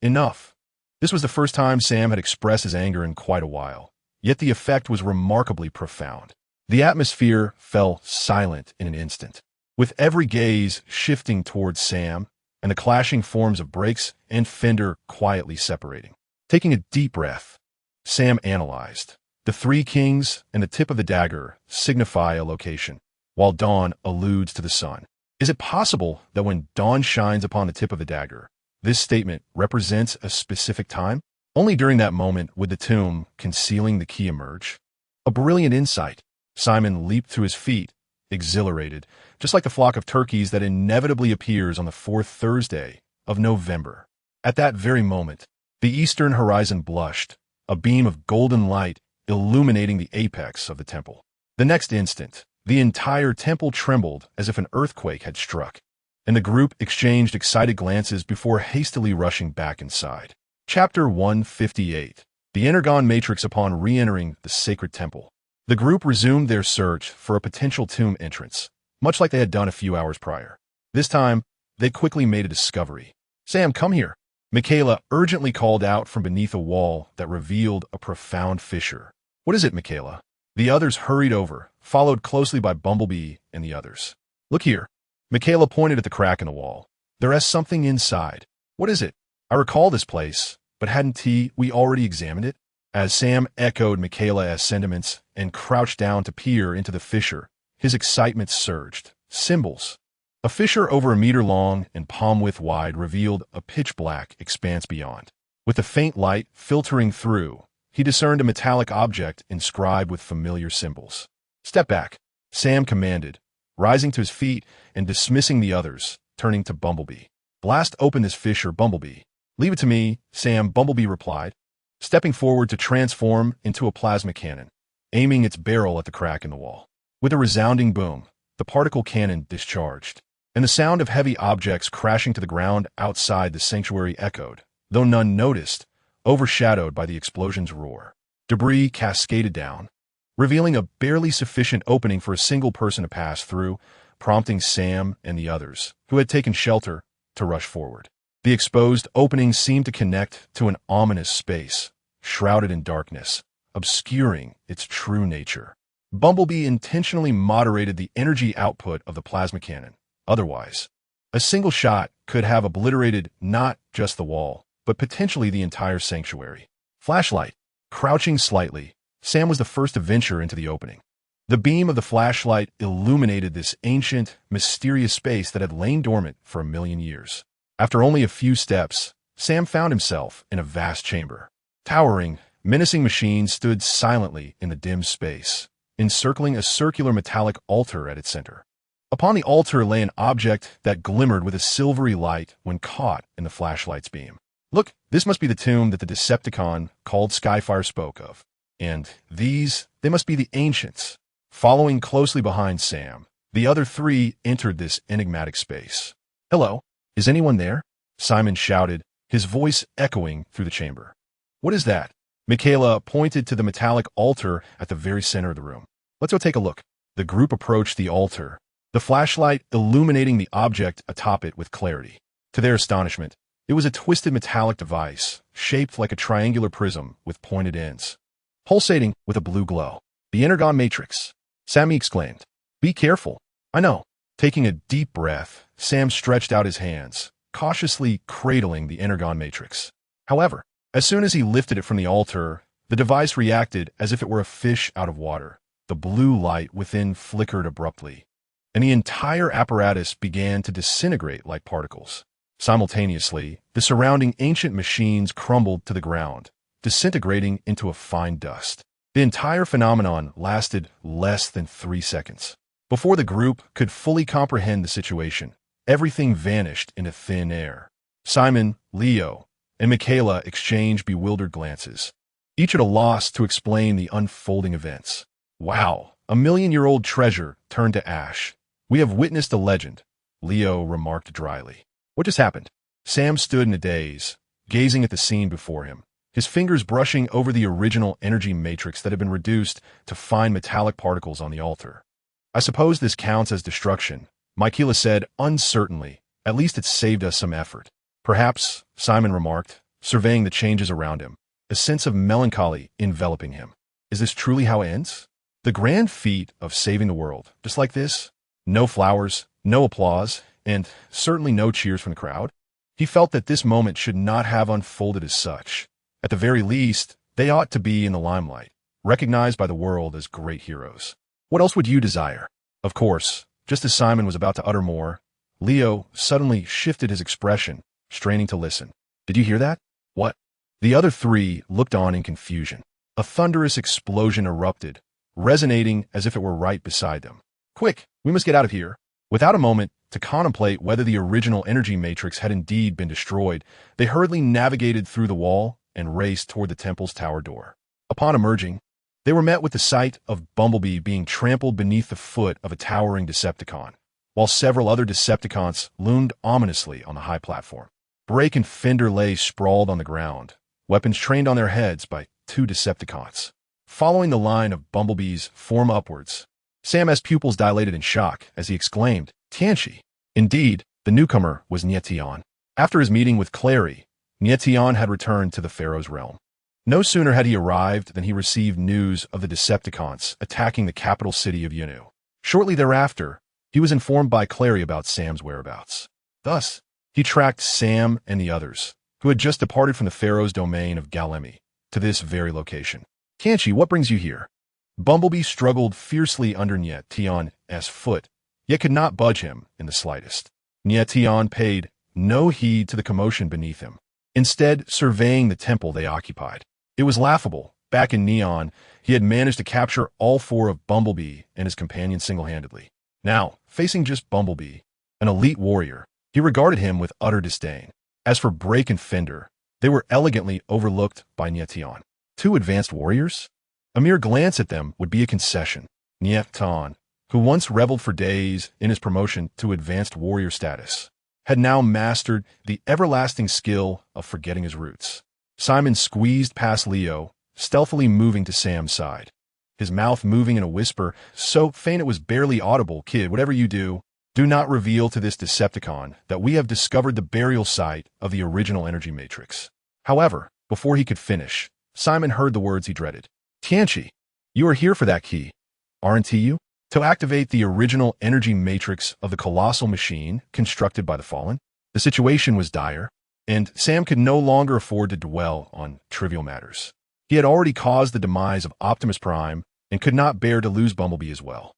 Enough. This was the first time Sam had expressed his anger in quite a while, yet the effect was remarkably profound. The atmosphere fell silent in an instant, with every gaze shifting towards Sam and the clashing forms of Brakes and Fender quietly separating. Taking a deep breath, Sam analyzed. The three kings and the tip of the dagger signify a location, while dawn alludes to the sun. Is it possible that when dawn shines upon the tip of the dagger, this statement represents a specific time? Only during that moment would the tomb concealing the key emerge. A brilliant insight. Simon leaped to his feet, exhilarated, just like the flock of turkeys that inevitably appears on the fourth Thursday of November. At that very moment, the eastern horizon blushed, a beam of golden light illuminating the apex of the temple. The next instant, the entire temple trembled as if an earthquake had struck, and the group exchanged excited glances before hastily rushing back inside. Chapter 158. The Energon Matrix. Upon re-entering the sacred temple, the group resumed their search for a potential tomb entrance, much like they had done a few hours prior. This time, they quickly made a discovery. Sam, come here. Michaela urgently called out from beneath a wall that revealed a profound fissure. What is it, Michaela? The others hurried over, followed closely by Bumblebee and the others. Look here. Michaela pointed at the crack in the wall. There is something inside. What is it? I recall this place, but hadn't we already examined it? As Sam echoed Michaela's sentiments and crouched down to peer into the fissure, his excitement surged. Symbols. A fissure over a meter long and palm-width wide revealed a pitch-black expanse beyond. With a faint light filtering through, he discerned a metallic object inscribed with familiar symbols. Step back, Sam commanded, rising to his feet and dismissing the others, turning to Bumblebee. Blast open this fissure, Bumblebee. Leave it to me, Sam, Bumblebee replied, stepping forward to transform into a plasma cannon, aiming its barrel at the crack in the wall. With a resounding boom, the particle cannon discharged, and the sound of heavy objects crashing to the ground outside the sanctuary echoed, though none noticed, overshadowed by the explosion's roar. Debris cascaded down, revealing a barely sufficient opening for a single person to pass through, prompting Sam and the others, who had taken shelter, to rush forward. The exposed opening seemed to connect to an ominous space, shrouded in darkness, obscuring its true nature. Bumblebee intentionally moderated the energy output of the plasma cannon. Otherwise, A single shot could have obliterated not just the wall, but potentially the entire sanctuary. Flashlight. Crouching slightly, Sam was the first to venture into the opening. The beam of the flashlight illuminated this ancient, mysterious space that had lain dormant for 1,000,000 years. After only a few steps, Sam found himself in a vast chamber. Towering, menacing machines stood silently in the dim space, encircling a circular metallic altar at its center. Upon the altar lay an object that glimmered with a silvery light when caught in the flashlight's beam. Look, this must be the tomb that the Decepticon called Skyfire spoke of. And these, they must be the ancients. Following closely behind Sam, the other three entered this enigmatic space. "Hello, is anyone there?" Simon shouted, his voice echoing through the chamber. "What is that?" Michaela pointed to the metallic altar at the very center of the room. "Let's go take a look." The group approached the altar, the flashlight illuminating the object atop it with clarity. To their astonishment, it was a twisted metallic device, shaped like a triangular prism with pointed ends, pulsating with a blue glow. "The Energon Matrix," Sammy exclaimed. "Be careful." "I know." Taking a deep breath, Sam stretched out his hands, cautiously cradling the Energon Matrix. However, as soon as he lifted it from the altar, the device reacted as if it were a fish out of water. The blue light within flickered abruptly, and the entire apparatus began to disintegrate like particles. Simultaneously, the surrounding ancient machines crumbled to the ground, disintegrating into a fine dust. The entire phenomenon lasted less than 3 seconds. Before the group could fully comprehend the situation, everything vanished into thin air. Simon, Leo, and Michaela exchanged bewildered glances, each at a loss to explain the unfolding events. "Wow, a 1,000,000-year-old treasure turned to ash. We have witnessed a legend," Leo remarked dryly. "What just happened?" Sam stood in a daze, gazing at the scene before him, his fingers brushing over the original energy matrix that had been reduced to fine metallic particles on the altar. "I suppose this counts as destruction," Michaela said uncertainly. "At least it saved us some effort." "Perhaps," Simon remarked, surveying the changes around him, a sense of melancholy enveloping him. "Is this truly how it ends? The grand feat of saving the world, just like this? No flowers, no applause, and certainly no cheers from the crowd?" He felt that this moment should not have unfolded as such. At the very least, they ought to be in the limelight, recognized by the world as great heroes. "What else would you desire?" Of course, just as Simon was about to utter more, Leo suddenly shifted his expression, straining to listen. "Did you hear that?" "What?" The other three looked on in confusion. A thunderous explosion erupted, resonating as if it were right beside them. "Quick, we must get out of here." Without a moment to contemplate whether the original energy matrix had indeed been destroyed, they hurriedly navigated through the wall and raced toward the temple's tower door. Upon emerging, they were met with the sight of Bumblebee being trampled beneath the foot of a towering Decepticon, while several other Decepticons loomed ominously on the high platform. Brake and Fender lay sprawled on the ground, weapons trained on their heads by 2 Decepticons. Following the line of Bumblebee's form upwards, Sam's pupils dilated in shock as he exclaimed, "Tianchi!" Indeed, the newcomer was Nie Tian. After his meeting with Clary, Nie Tian had returned to the Pharaoh's realm. No sooner had he arrived than he received news of the Decepticons attacking the capital city of Yunu. Shortly thereafter, he was informed by Clary about Sam's whereabouts. Thus, he tracked Sam and the others, who had just departed from the Pharaoh's domain of Galemi, to this very location. "Tianchi, what brings you here?" Bumblebee struggled fiercely under Nie Tian's foot, yet could not budge him in the slightest. Nie Tian paid no heed to the commotion beneath him, instead surveying the temple they occupied. It was laughable. Back in Neon, he had managed to capture all 4 of Bumblebee and his companions single-handedly. Now, facing just Bumblebee, an elite warrior, he regarded him with utter disdain. As for Brake and Fender, they were elegantly overlooked by Nie Tian. 2 advanced warriors? A mere glance at them would be a concession. Nie Tian, who once reveled for days in his promotion to advanced warrior status, had now mastered the everlasting skill of forgetting his roots. Simon squeezed past Leo, stealthily moving to Sam's side, his mouth moving in a whisper so faint it was barely audible. "Kid, whatever you do, do not reveal to this Decepticon that we have discovered the burial site of the original energy matrix." However, before he could finish, Simon heard the words he dreaded. "Tianchi, you are here for that key, aren't you?" To activate the original energy matrix of the colossal machine constructed by the Fallen. The situation was dire, and Sam could no longer afford to dwell on trivial matters. He had already caused the demise of Optimus Prime and could not bear to lose Bumblebee as well.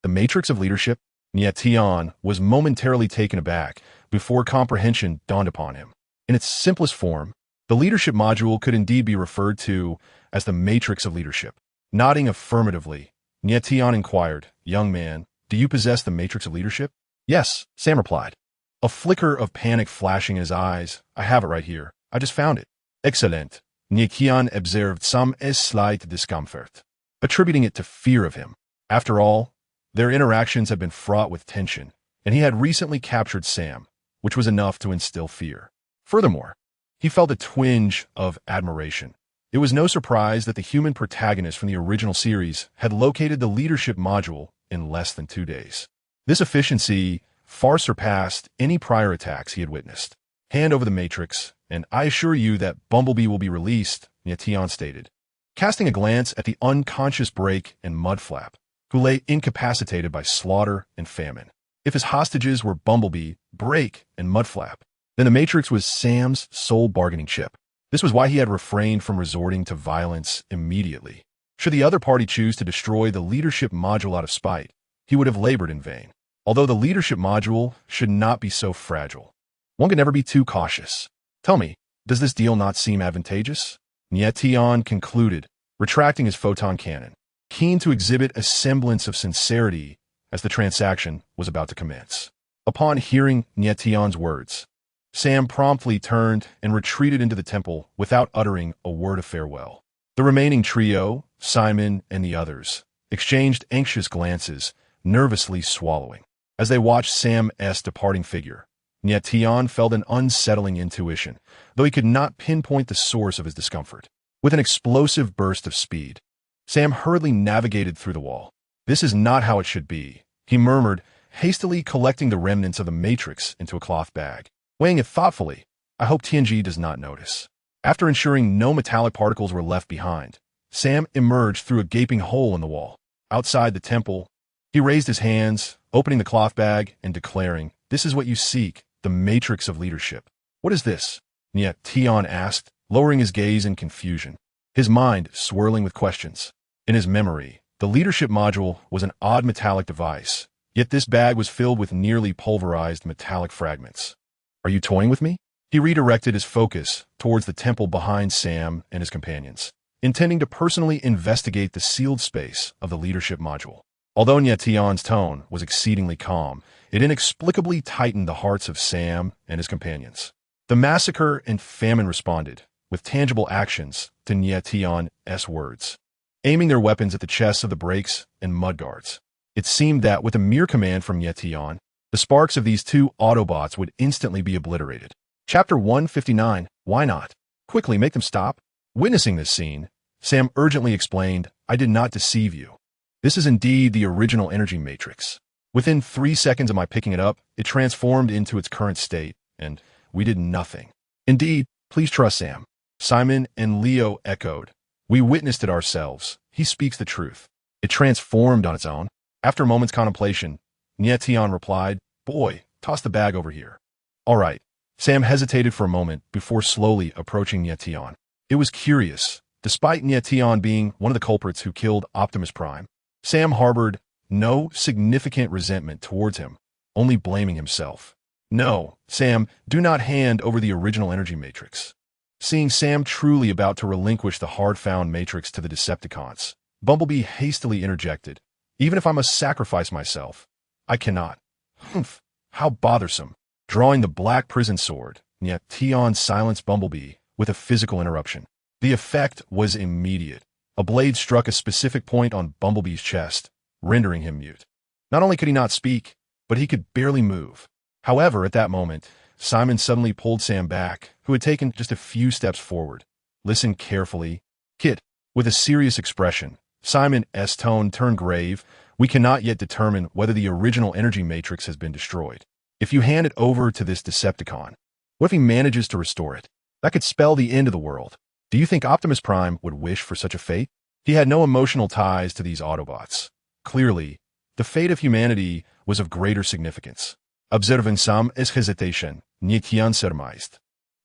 The matrix of leadership, Nie Tian, was momentarily taken aback before comprehension dawned upon him. In its simplest form, the leadership module could indeed be referred to as the matrix of leadership. Nodding affirmatively, Nie Tian inquired, "Young man, do you possess the matrix of leadership?" "Yes," Sam replied. A flicker of panic flashing in his eyes. "I have it right here. I just found it." "Excellent." Nie Tian observed some slight discomfort, attributing it to fear of him. After all, their interactions had been fraught with tension, and he had recently captured Sam, which was enough to instill fear. Furthermore, he felt a twinge of admiration. It was no surprise that the human protagonist from the original series had located the leadership module in less than 2 days. This efficiency far surpassed any prior attacks he had witnessed. "Hand over the Matrix, and I assure you that Bumblebee will be released," Nie Tian stated, casting a glance at the unconscious Break and Mudflap, who lay incapacitated by slaughter and famine. If his hostages were Bumblebee, Break, and Mudflap, then the Matrix was Sam's sole bargaining chip. This was why he had refrained from resorting to violence immediately. Should the other party choose to destroy the leadership module out of spite, he would have labored in vain. Although the leadership module should not be so fragile. One can never be too cautious. "Tell me, does this deal not seem advantageous?" Nie Tian concluded, retracting his photon cannon, keen to exhibit a semblance of sincerity as the transaction was about to commence. Upon hearing Nie Tian's words, Sam promptly turned and retreated into the temple without uttering a word of farewell. The remaining trio, Simon and the others, exchanged anxious glances, nervously swallowing. As they watched Sam's departing figure, Nie Tian felt an unsettling intuition, though he could not pinpoint the source of his discomfort. With an explosive burst of speed, Sam hurriedly navigated through the wall. "This is not how it should be," he murmured, hastily collecting the remnants of the Matrix into a cloth bag. Weighing it thoughtfully, "I hope TNG does not notice." After ensuring no metallic particles were left behind, Sam emerged through a gaping hole in the wall. Outside the temple, he raised his hands, opening the cloth bag and declaring, "This is what you seek, the matrix of leadership." "What is this?" Nie Tian asked, lowering his gaze in confusion, his mind swirling with questions. In his memory, the leadership module was an odd metallic device, yet this bag was filled with nearly pulverized metallic fragments. "Are you toying with me?" He redirected his focus towards the temple behind Sam and his companions, intending to personally investigate the sealed space of the leadership module. Although Nie Tian's tone was exceedingly calm, it inexplicably tightened the hearts of Sam and his companions. The massacre and famine responded, with tangible actions, to Nie Tian's words, aiming their weapons at the chests of the Breaks and Mudguards. It seemed that with a mere command from Nie Tian, the sparks of these two Autobots would instantly be obliterated. Chapter 159, Why Not? Quickly make them stop. Witnessing this scene, Sam urgently explained, "I did not deceive you. This is indeed the original energy matrix. Within 3 seconds of my picking it up, it transformed into its current state, and we did nothing." "Indeed, please trust Sam." Simon and Leo echoed. "We witnessed it ourselves. He speaks the truth. It transformed on its own." After a moment's contemplation, Nie Tian replied, "Boy, toss the bag over here." "All right." Sam hesitated for a moment before slowly approaching Nie Tian. It was curious. Despite Nie Tian being one of the culprits who killed Optimus Prime, Sam harbored no significant resentment towards him, only blaming himself. "No, Sam, do not hand over the original energy matrix." Seeing Sam truly about to relinquish the hard-found matrix to the Decepticons, Bumblebee hastily interjected, "Even if I must sacrifice myself, I cannot." "Humph, how bothersome." Drawing the black prison sword, Nie Tian silenced Bumblebee with a physical interruption. The effect was immediate. A blade struck a specific point on Bumblebee's chest, rendering him mute. Not only could he not speak, but he could barely move. However, at that moment, Simon suddenly pulled Sam back, who had taken just a few steps forward. "Listen carefully. Kid." With a serious expression, Simon's tone turned grave. "We cannot yet determine whether the original energy matrix has been destroyed. If you hand it over to this Decepticon, what if he manages to restore it? That could spell the end of the world. Do you think Optimus Prime would wish for such a fate?" He had no emotional ties to these Autobots. Clearly, the fate of humanity was of greater significance. Observing some is hesitation, Nie Tian surmised.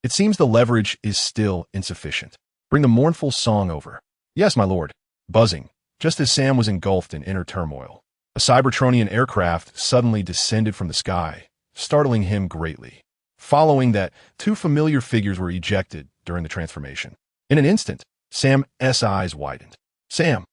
It seems the leverage is still insufficient. Bring the mournful song over. Yes, my lord. Buzzing, just as Sam was engulfed in inner turmoil. A Cybertronian aircraft suddenly descended from the sky, startling him greatly. Following that, two familiar figures were ejected during the transformation. In an instant, Sam's eyes widened. Sam,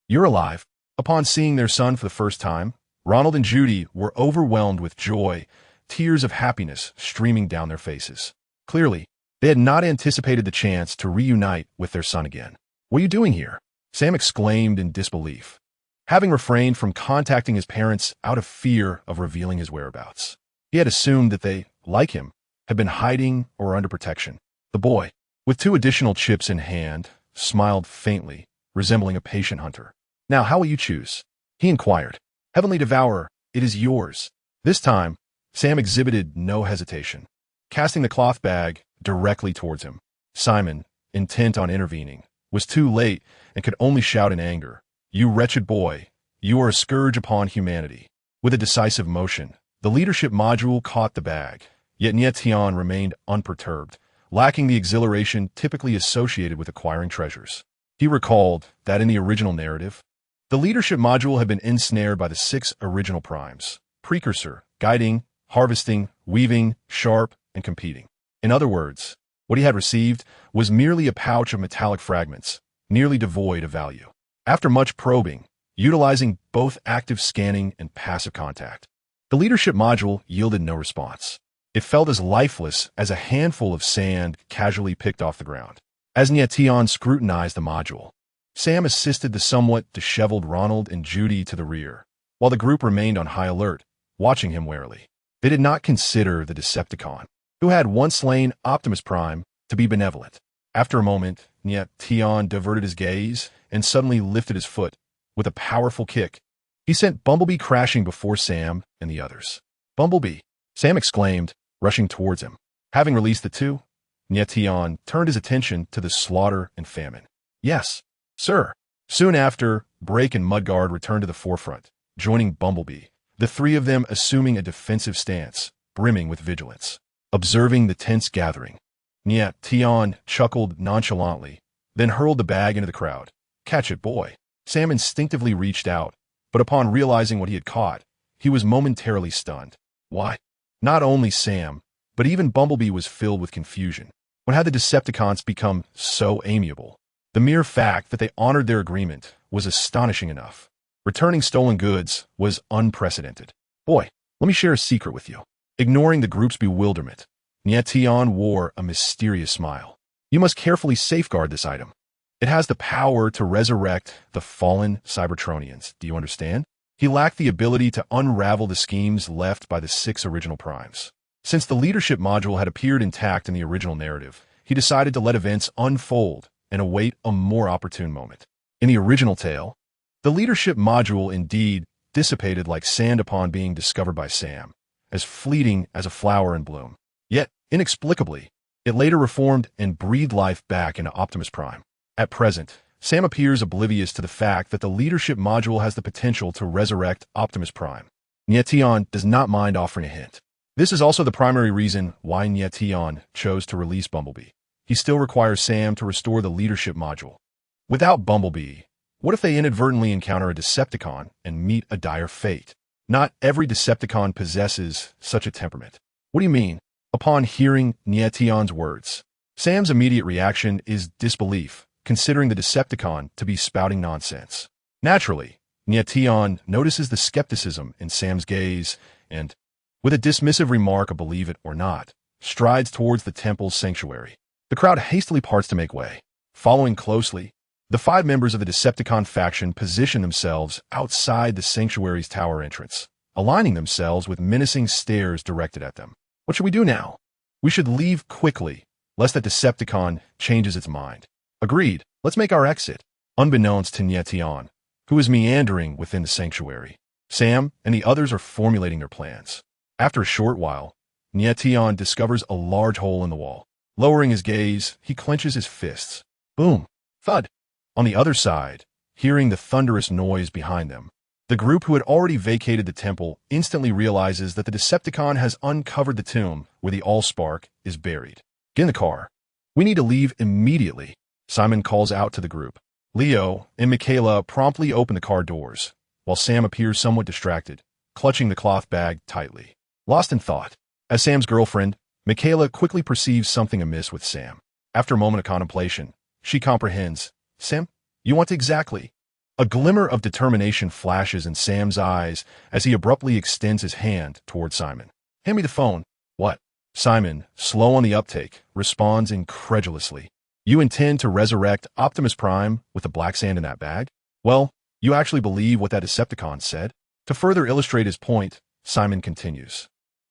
you're alive. Upon seeing their son for the first time, Ronald and Judy were overwhelmed with joy, tears of happiness streaming down their faces. Clearly, they had not anticipated the chance to reunite with their son again. What are you doing here? Sam exclaimed in disbelief, having refrained from contacting his parents out of fear of revealing his whereabouts. He had assumed that they, like him, had been hiding or under protection. The boy, with 2 additional chips in hand, smiled faintly, resembling a patient hunter. Now, how will you choose? He inquired. Heavenly Devourer, it is yours. This time, Sam exhibited no hesitation, casting the cloth bag directly towards him. Simon, intent on intervening, was too late and could only shout in anger. You wretched boy, you are a scourge upon humanity. With a decisive motion, the leadership module caught the bag, yet Nie Tian remained unperturbed, lacking the exhilaration typically associated with acquiring treasures. He recalled that in the original narrative, the leadership module had been ensnared by the 6 original primes: precursor, guiding, harvesting, weaving, sharp, and competing. In other words, what he had received was merely a pouch of metallic fragments, nearly devoid of value. After much probing, utilizing both active scanning and passive contact, the leadership module yielded no response. It felt as lifeless as a handful of sand casually picked off the ground. As Nie Tian scrutinized the module, Sam assisted the somewhat disheveled Ronald and Judy to the rear, while the group remained on high alert, watching him warily. They did not consider the Decepticon, who had once slain Optimus Prime, to be benevolent. After a moment, Nie Tian diverted his gaze and suddenly lifted his foot. With a powerful kick, he sent Bumblebee crashing before Sam and the others. Bumblebee! Sam exclaimed, rushing towards him. Having released the 2, Nie Tian turned his attention to the slaughter and famine. Yes, sir. Soon after, Brake and Mudguard returned to the forefront, joining Bumblebee, the 3 of them assuming a defensive stance, brimming with vigilance. Observing the tense gathering, Nie Tian chuckled nonchalantly, then hurled the bag into the crowd. Catch it, boy. Sam instinctively reached out, but upon realizing what he had caught, he was momentarily stunned. Why? Not only Sam, but even Bumblebee was filled with confusion. When had the Decepticons become so amiable? The mere fact that they honored their agreement was astonishing enough. Returning stolen goods was unprecedented. Boy, let me share a secret with you. Ignoring the group's bewilderment, Nie Tian wore a mysterious smile. You must carefully safeguard this item. It has the power to resurrect the fallen Cybertronians. Do you understand? He lacked the ability to unravel the schemes left by the 6 original primes. Since the leadership module had appeared intact in the original narrative, he decided to let events unfold and await a more opportune moment. In the original tale, the leadership module indeed dissipated like sand upon being discovered by Sam, as fleeting as a flower in bloom. Yet, inexplicably, it later reformed and breathed life back into Optimus Prime. At present, Sam appears oblivious to the fact that the leadership module has the potential to resurrect Optimus Prime. Nie Tian does not mind offering a hint. This is also the primary reason why Nie Tian chose to release Bumblebee. He still requires Sam to restore the leadership module. Without Bumblebee, what if they inadvertently encounter a Decepticon and meet a dire fate? Not every Decepticon possesses such a temperament. What do you mean? Upon hearing Nie Tian's words, Sam's immediate reaction is disbelief, considering the Decepticon to be spouting nonsense. Naturally, Nie Tian notices the skepticism in Sam's gaze and, with a dismissive remark of believe it or not, strides towards the temple's sanctuary. The crowd hastily parts to make way. Following closely, the 5 members of the Decepticon faction position themselves outside the sanctuary's tower entrance, aligning themselves with menacing stares directed at them. What should we do now? We should leave quickly, lest that Decepticon changes its mind. Agreed, let's make our exit. Unbeknownst to Nie Tian, who is meandering within the sanctuary, Sam and the others are formulating their plans. After a short while, Nie Tian discovers a large hole in the wall. Lowering his gaze, he clenches his fists. Boom! Thud! On the other side, hearing the thunderous noise behind them, The group who had already vacated the temple instantly realizes that the Decepticon has uncovered the tomb where the Allspark is buried. Get in the car. We need to leave immediately, Simon calls out to the group. Leo and Michaela promptly open the car doors, while Sam appears somewhat distracted, clutching the cloth bag tightly. Lost in thought. As Sam's girlfriend, Michaela quickly perceives something amiss with Sam. After a moment of contemplation, she comprehends. Sam, you want exactly. A glimmer of determination flashes in Sam's eyes as he abruptly extends his hand toward Simon. Hand me the phone. What? Simon, slow on the uptake, responds incredulously. You intend to resurrect Optimus Prime with the black sand in that bag? Well, you actually believe what that Decepticon said? To further illustrate his point, Simon continues.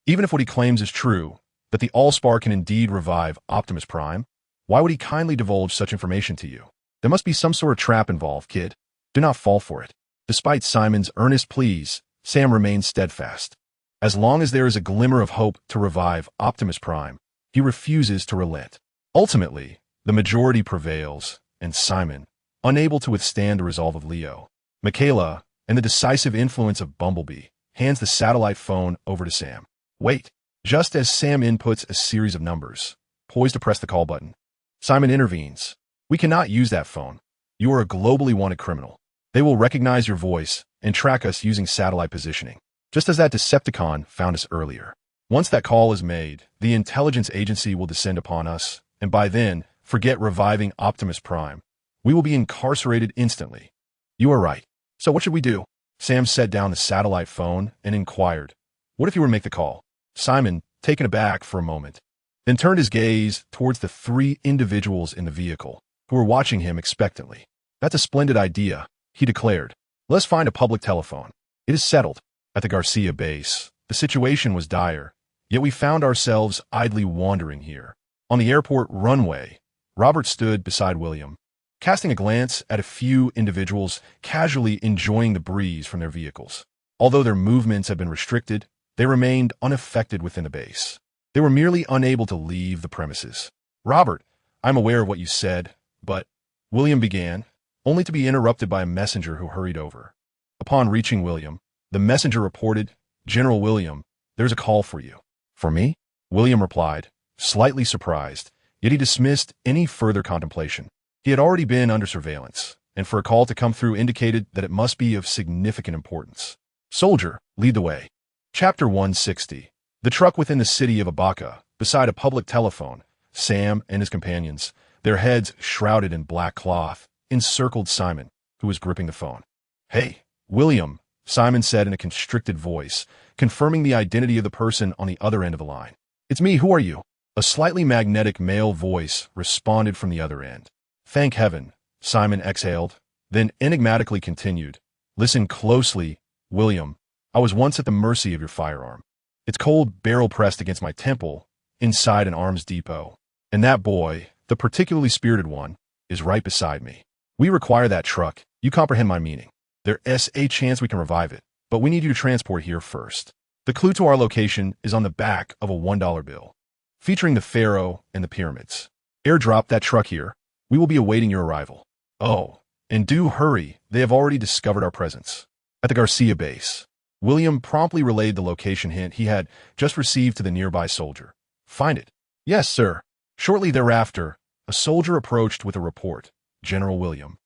Even if what he claims is true, that the Allspark can indeed revive Optimus Prime, why would he kindly divulge such information to you? There must be some sort of trap involved, kid. Do not fall for it. Despite Simon's earnest pleas, Sam remains steadfast. As long as there is a glimmer of hope to revive Optimus Prime, he refuses to relent. Ultimately, the majority prevails, and Simon, unable to withstand the resolve of Leo, Michaela, and the decisive influence of Bumblebee, hands the satellite phone over to Sam. Wait. Just as Sam inputs a series of numbers, poised to press the call button, Simon intervenes. We cannot use that phone. You are a globally wanted criminal. They will recognize your voice and track us using satellite positioning, just as that Decepticon found us earlier. Once that call is made, the intelligence agency will descend upon us, and by then, forget reviving Optimus Prime. We will be incarcerated instantly. You are right. So what should we do? Sam set down the satellite phone and inquired, what if you were to make the call? Simon, taken aback for a moment, then turned his gaze towards the three individuals in the vehicle who were watching him expectantly. That's a splendid idea, he declared. Let's find a public telephone. It is settled. At the Garcia base, the situation was dire, yet we found ourselves idly wandering here. On the airport runway, Robert stood beside William, casting a glance at a few individuals casually enjoying the breeze from their vehicles. Although their movements had been restricted, they remained unaffected within the base. They were merely unable to leave the premises. Robert, I'm aware of what you said, but William began, only to be interrupted by a messenger who hurried over. Upon reaching William, the messenger reported, General William, there's a call for you. For me? William replied, slightly surprised, yet he dismissed any further contemplation. He had already been under surveillance, and for a call to come through indicated that it must be of significant importance. Soldier, lead the way. Chapter 160. The truck within the city of Abaca, beside a public telephone, Sam and his companions, their heads shrouded in black cloth, encircled Simon, who was gripping the phone. Hey, William, Simon said in a constricted voice, confirming the identity of the person on the other end of the line. It's me, who are you? A slightly magnetic male voice responded from the other end. Thank heaven, Simon exhaled, then enigmatically continued. Listen closely, William. I was once at the mercy of your firearm. Its cold barrel pressed against my temple, inside an arms depot. And that boy, the particularly spirited one, is right beside me. We require that truck. You comprehend my meaning. There is a chance we can revive it, but we need you to transport here first. The clue to our location is on the back of a $1 bill, featuring the pharaoh and the pyramids. Airdrop that truck here. We will be awaiting your arrival. Oh, and do hurry. They have already discovered our presence. At the Garcia base, William promptly relayed the location hint he had just received to the nearby soldier. Find it. Yes, sir. Shortly thereafter, a soldier approached with a report. General William.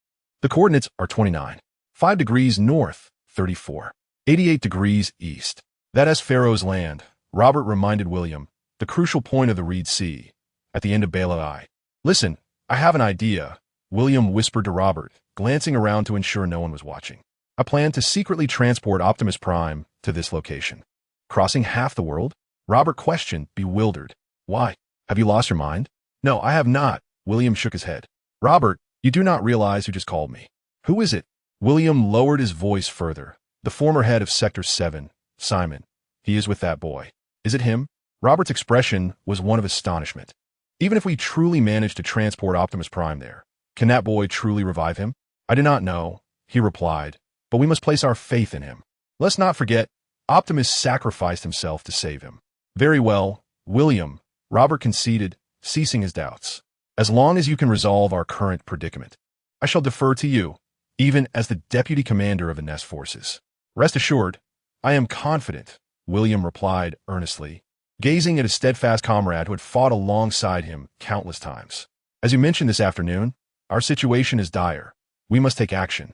The coordinates are 29, 5 degrees north, 34, 88 degrees east. That is Pharaoh's land, Robert reminded William, the crucial point of the Reed Sea, at the end of Bela. Listen, I have an idea, William whispered to Robert, glancing around to ensure no one was watching. I plan to secretly transport Optimus Prime to this location. Crossing half the world? Robert questioned, bewildered. Why? Have you lost your mind? No, I have not. William shook his head. Robert, you do not realize who just called me. Who is it? William lowered his voice further. The former head of Sector 7, Simon. He is with that boy. Is it him? Robert's expression was one of astonishment. Even if we truly manage to transport Optimus Prime there, can that boy truly revive him? I do not know, he replied, but we must place our faith in him. Let's not forget, Optimus sacrificed himself to save him. Very well, William, Robert conceded, ceasing his doubts. As long as you can resolve our current predicament, I shall defer to you, even as the deputy commander of the Nest forces. Rest assured, I am confident, William replied earnestly, gazing at his steadfast comrade who had fought alongside him countless times. As you mentioned this afternoon, our situation is dire. We must take action.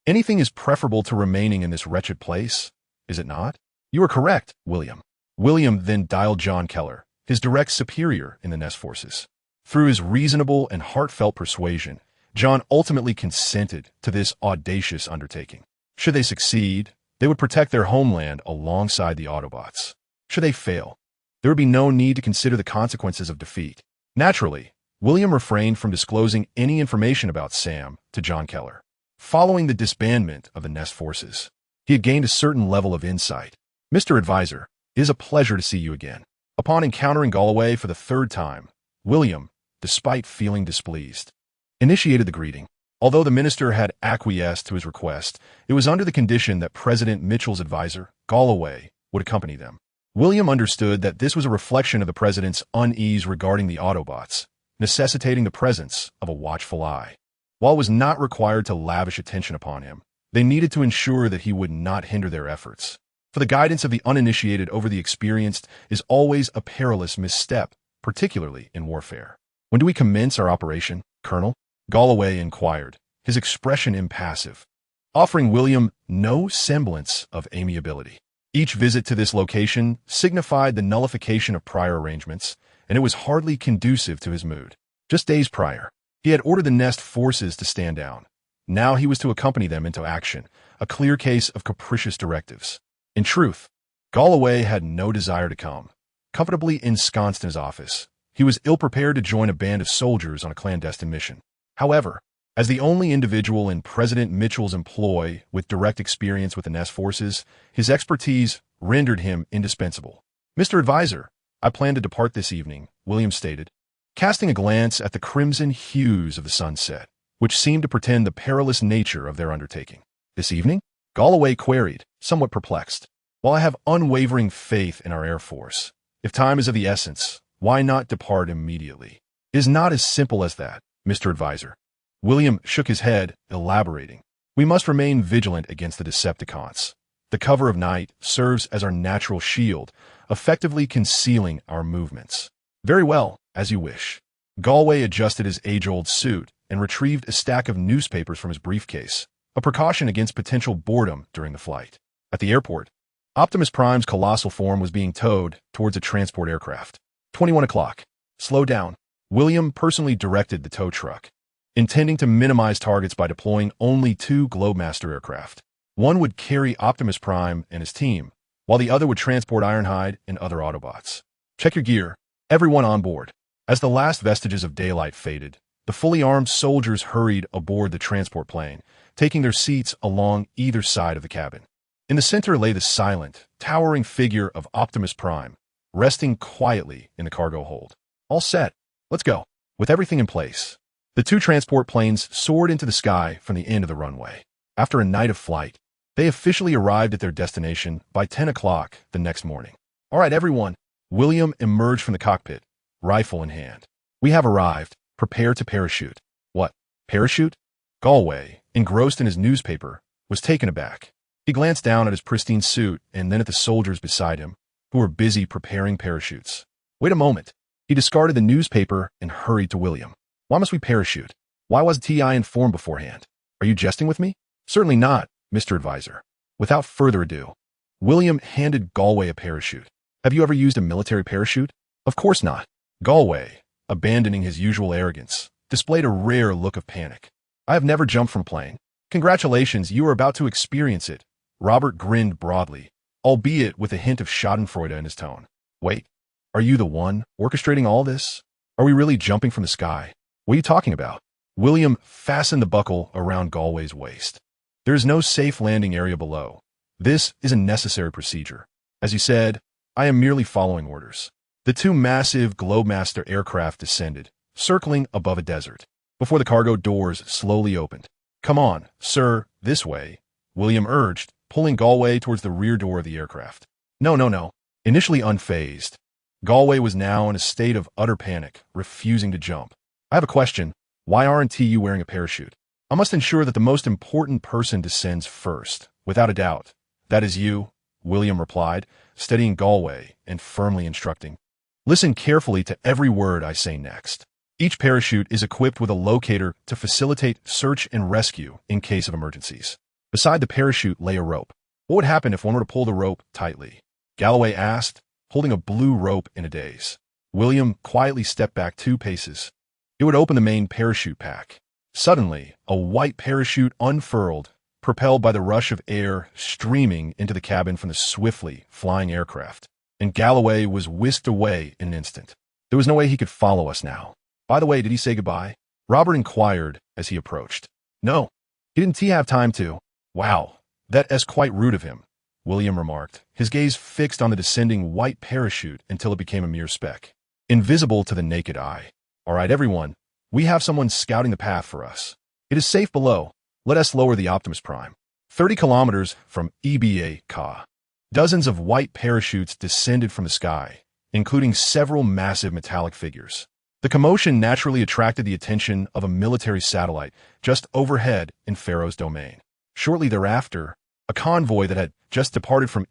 Anything is preferable to remaining in this wretched place, is it not? You are correct, William. William then dialed John Keller, his direct superior in the Nest forces. Through his reasonable and heartfelt persuasion, John ultimately consented to this audacious undertaking. Should they succeed, they would protect their homeland alongside the Autobots. Should they fail, there would be no need to consider the consequences of defeat. Naturally, William refrained from disclosing any information about Sam to John Keller. Following the disbandment of the Nest forces, he had gained a certain level of insight. Mr. Advisor, it is a pleasure to see you again. Upon encountering Galloway for the third time, William, despite feeling displeased, initiated the greeting. Although the minister had acquiesced to his request, it was under the condition that President Mitchell's advisor, Galloway, would accompany them. William understood that this was a reflection of the president's unease regarding the Autobots, necessitating the presence of a watchful eye. While it was not required to lavish attention upon him, they needed to ensure that he would not hinder their efforts. For the guidance of the uninitiated over the experienced is always a perilous misstep, particularly in warfare. When do we commence our operation, Colonel? Galloway inquired, his expression impassive, offering William no semblance of amiability. Each visit to this location signified the nullification of prior arrangements, and it was hardly conducive to his mood. Just days prior, he had ordered the Nest forces to stand down. Now he was to accompany them into action, a clear case of capricious directives. In truth, Galloway had no desire to come. Comfortably ensconced in his office, he was ill-prepared to join a band of soldiers on a clandestine mission. However, as the only individual in President Mitchell's employ with direct experience with the Nest forces, his expertise rendered him indispensable. Mr. Advisor, I plan to depart this evening, William stated, casting a glance at the crimson hues of the sunset, which seemed to portend the perilous nature of their undertaking. This evening? Galloway queried, somewhat perplexed. While I have unwavering faith in our Air Force, if time is of the essence, why not depart immediately? It is not as simple as that, Mr. Advisor. William shook his head, elaborating. We must remain vigilant against the Decepticons. The cover of night serves as our natural shield, effectively concealing our movements. Very well, as you wish. Galloway adjusted his age-old suit and retrieved a stack of newspapers from his briefcase, a precaution against potential boredom during the flight. At the airport, Optimus Prime's colossal form was being towed towards a transport aircraft. 21 o'clock. Slow down. William personally directed the tow truck, intending to minimize targets by deploying only 2 Globemaster aircraft. One would carry Optimus Prime and his team, while the other would transport Ironhide and other Autobots. Check your gear. Everyone on board. As the last vestiges of daylight faded, the fully armed soldiers hurried aboard the transport plane, taking their seats along either side of the cabin. In the center lay the silent, towering figure of Optimus Prime, resting quietly in the cargo hold. All set. Let's go. With everything in place, the 2 transport planes soared into the sky from the end of the runway. After a night of flight, they officially arrived at their destination by 10 o'clock the next morning. All right, everyone. William emerged from the cockpit, rifle in hand. We have arrived. Prepare to parachute. What? Parachute? Galloway, engrossed in his newspaper, was taken aback. He glanced down at his pristine suit and then at the soldiers beside him, who were busy preparing parachutes. Wait a moment. He discarded the newspaper and hurried to William. Why must we parachute? Why wasn't TI informed beforehand? Are you jesting with me? Certainly not, Mr. Advisor. Without further ado, William handed Galloway a parachute. Have you ever used a military parachute? Of course not. Galloway, abandoning his usual arrogance, displayed a rare look of panic. I have never jumped from a plane. Congratulations, you are about to experience it. Robert grinned broadly, albeit with a hint of schadenfreude in his tone. Wait, are you the one orchestrating all this? Are we really jumping from the sky? What are you talking about? William fastened the buckle around Galloway's waist. There is no safe landing area below. This is a necessary procedure. As you said, I am merely following orders. The 2 massive Globemaster aircraft descended, circling above a desert, before the cargo doors slowly opened. Come on, sir, this way, William urged, pulling Galloway towards the rear door of the aircraft. No. Initially unfazed, Galloway was now in a state of utter panic, refusing to jump. I have a question. Why aren't you wearing a parachute? I must ensure that the most important person descends first, without a doubt, That is you, William replied, steadying Galway and firmly instructing. Listen carefully to every word I say next. Each parachute is equipped with a locator to facilitate search and rescue in case of emergencies. Beside the parachute lay a rope. What would happen if one were to pull the rope tightly? Galloway asked, holding a blue rope in a daze. William quietly stepped back 2 paces. It would open the main parachute pack. Suddenly, a white parachute unfurled, propelled by the rush of air streaming into the cabin from the swiftly flying aircraft, and Galloway was whisked away in an instant. There was no way he could follow us now. By the way, did he say goodbye? Robert inquired as he approached. No, he didn't have time to. Wow, that's quite rude of him, William remarked, his gaze fixed on the descending white parachute until it became a mere speck, invisible to the naked eye. All right, everyone, we have someone scouting the path for us. It is safe below. Let us lower the Optimus Prime. 30 kilometers from Ka. Dozens of white parachutes descended from the sky, including several massive metallic figures. The commotion naturally attracted the attention of a military satellite just overhead in Pharaoh's domain. Shortly thereafter, a convoy that had just departed from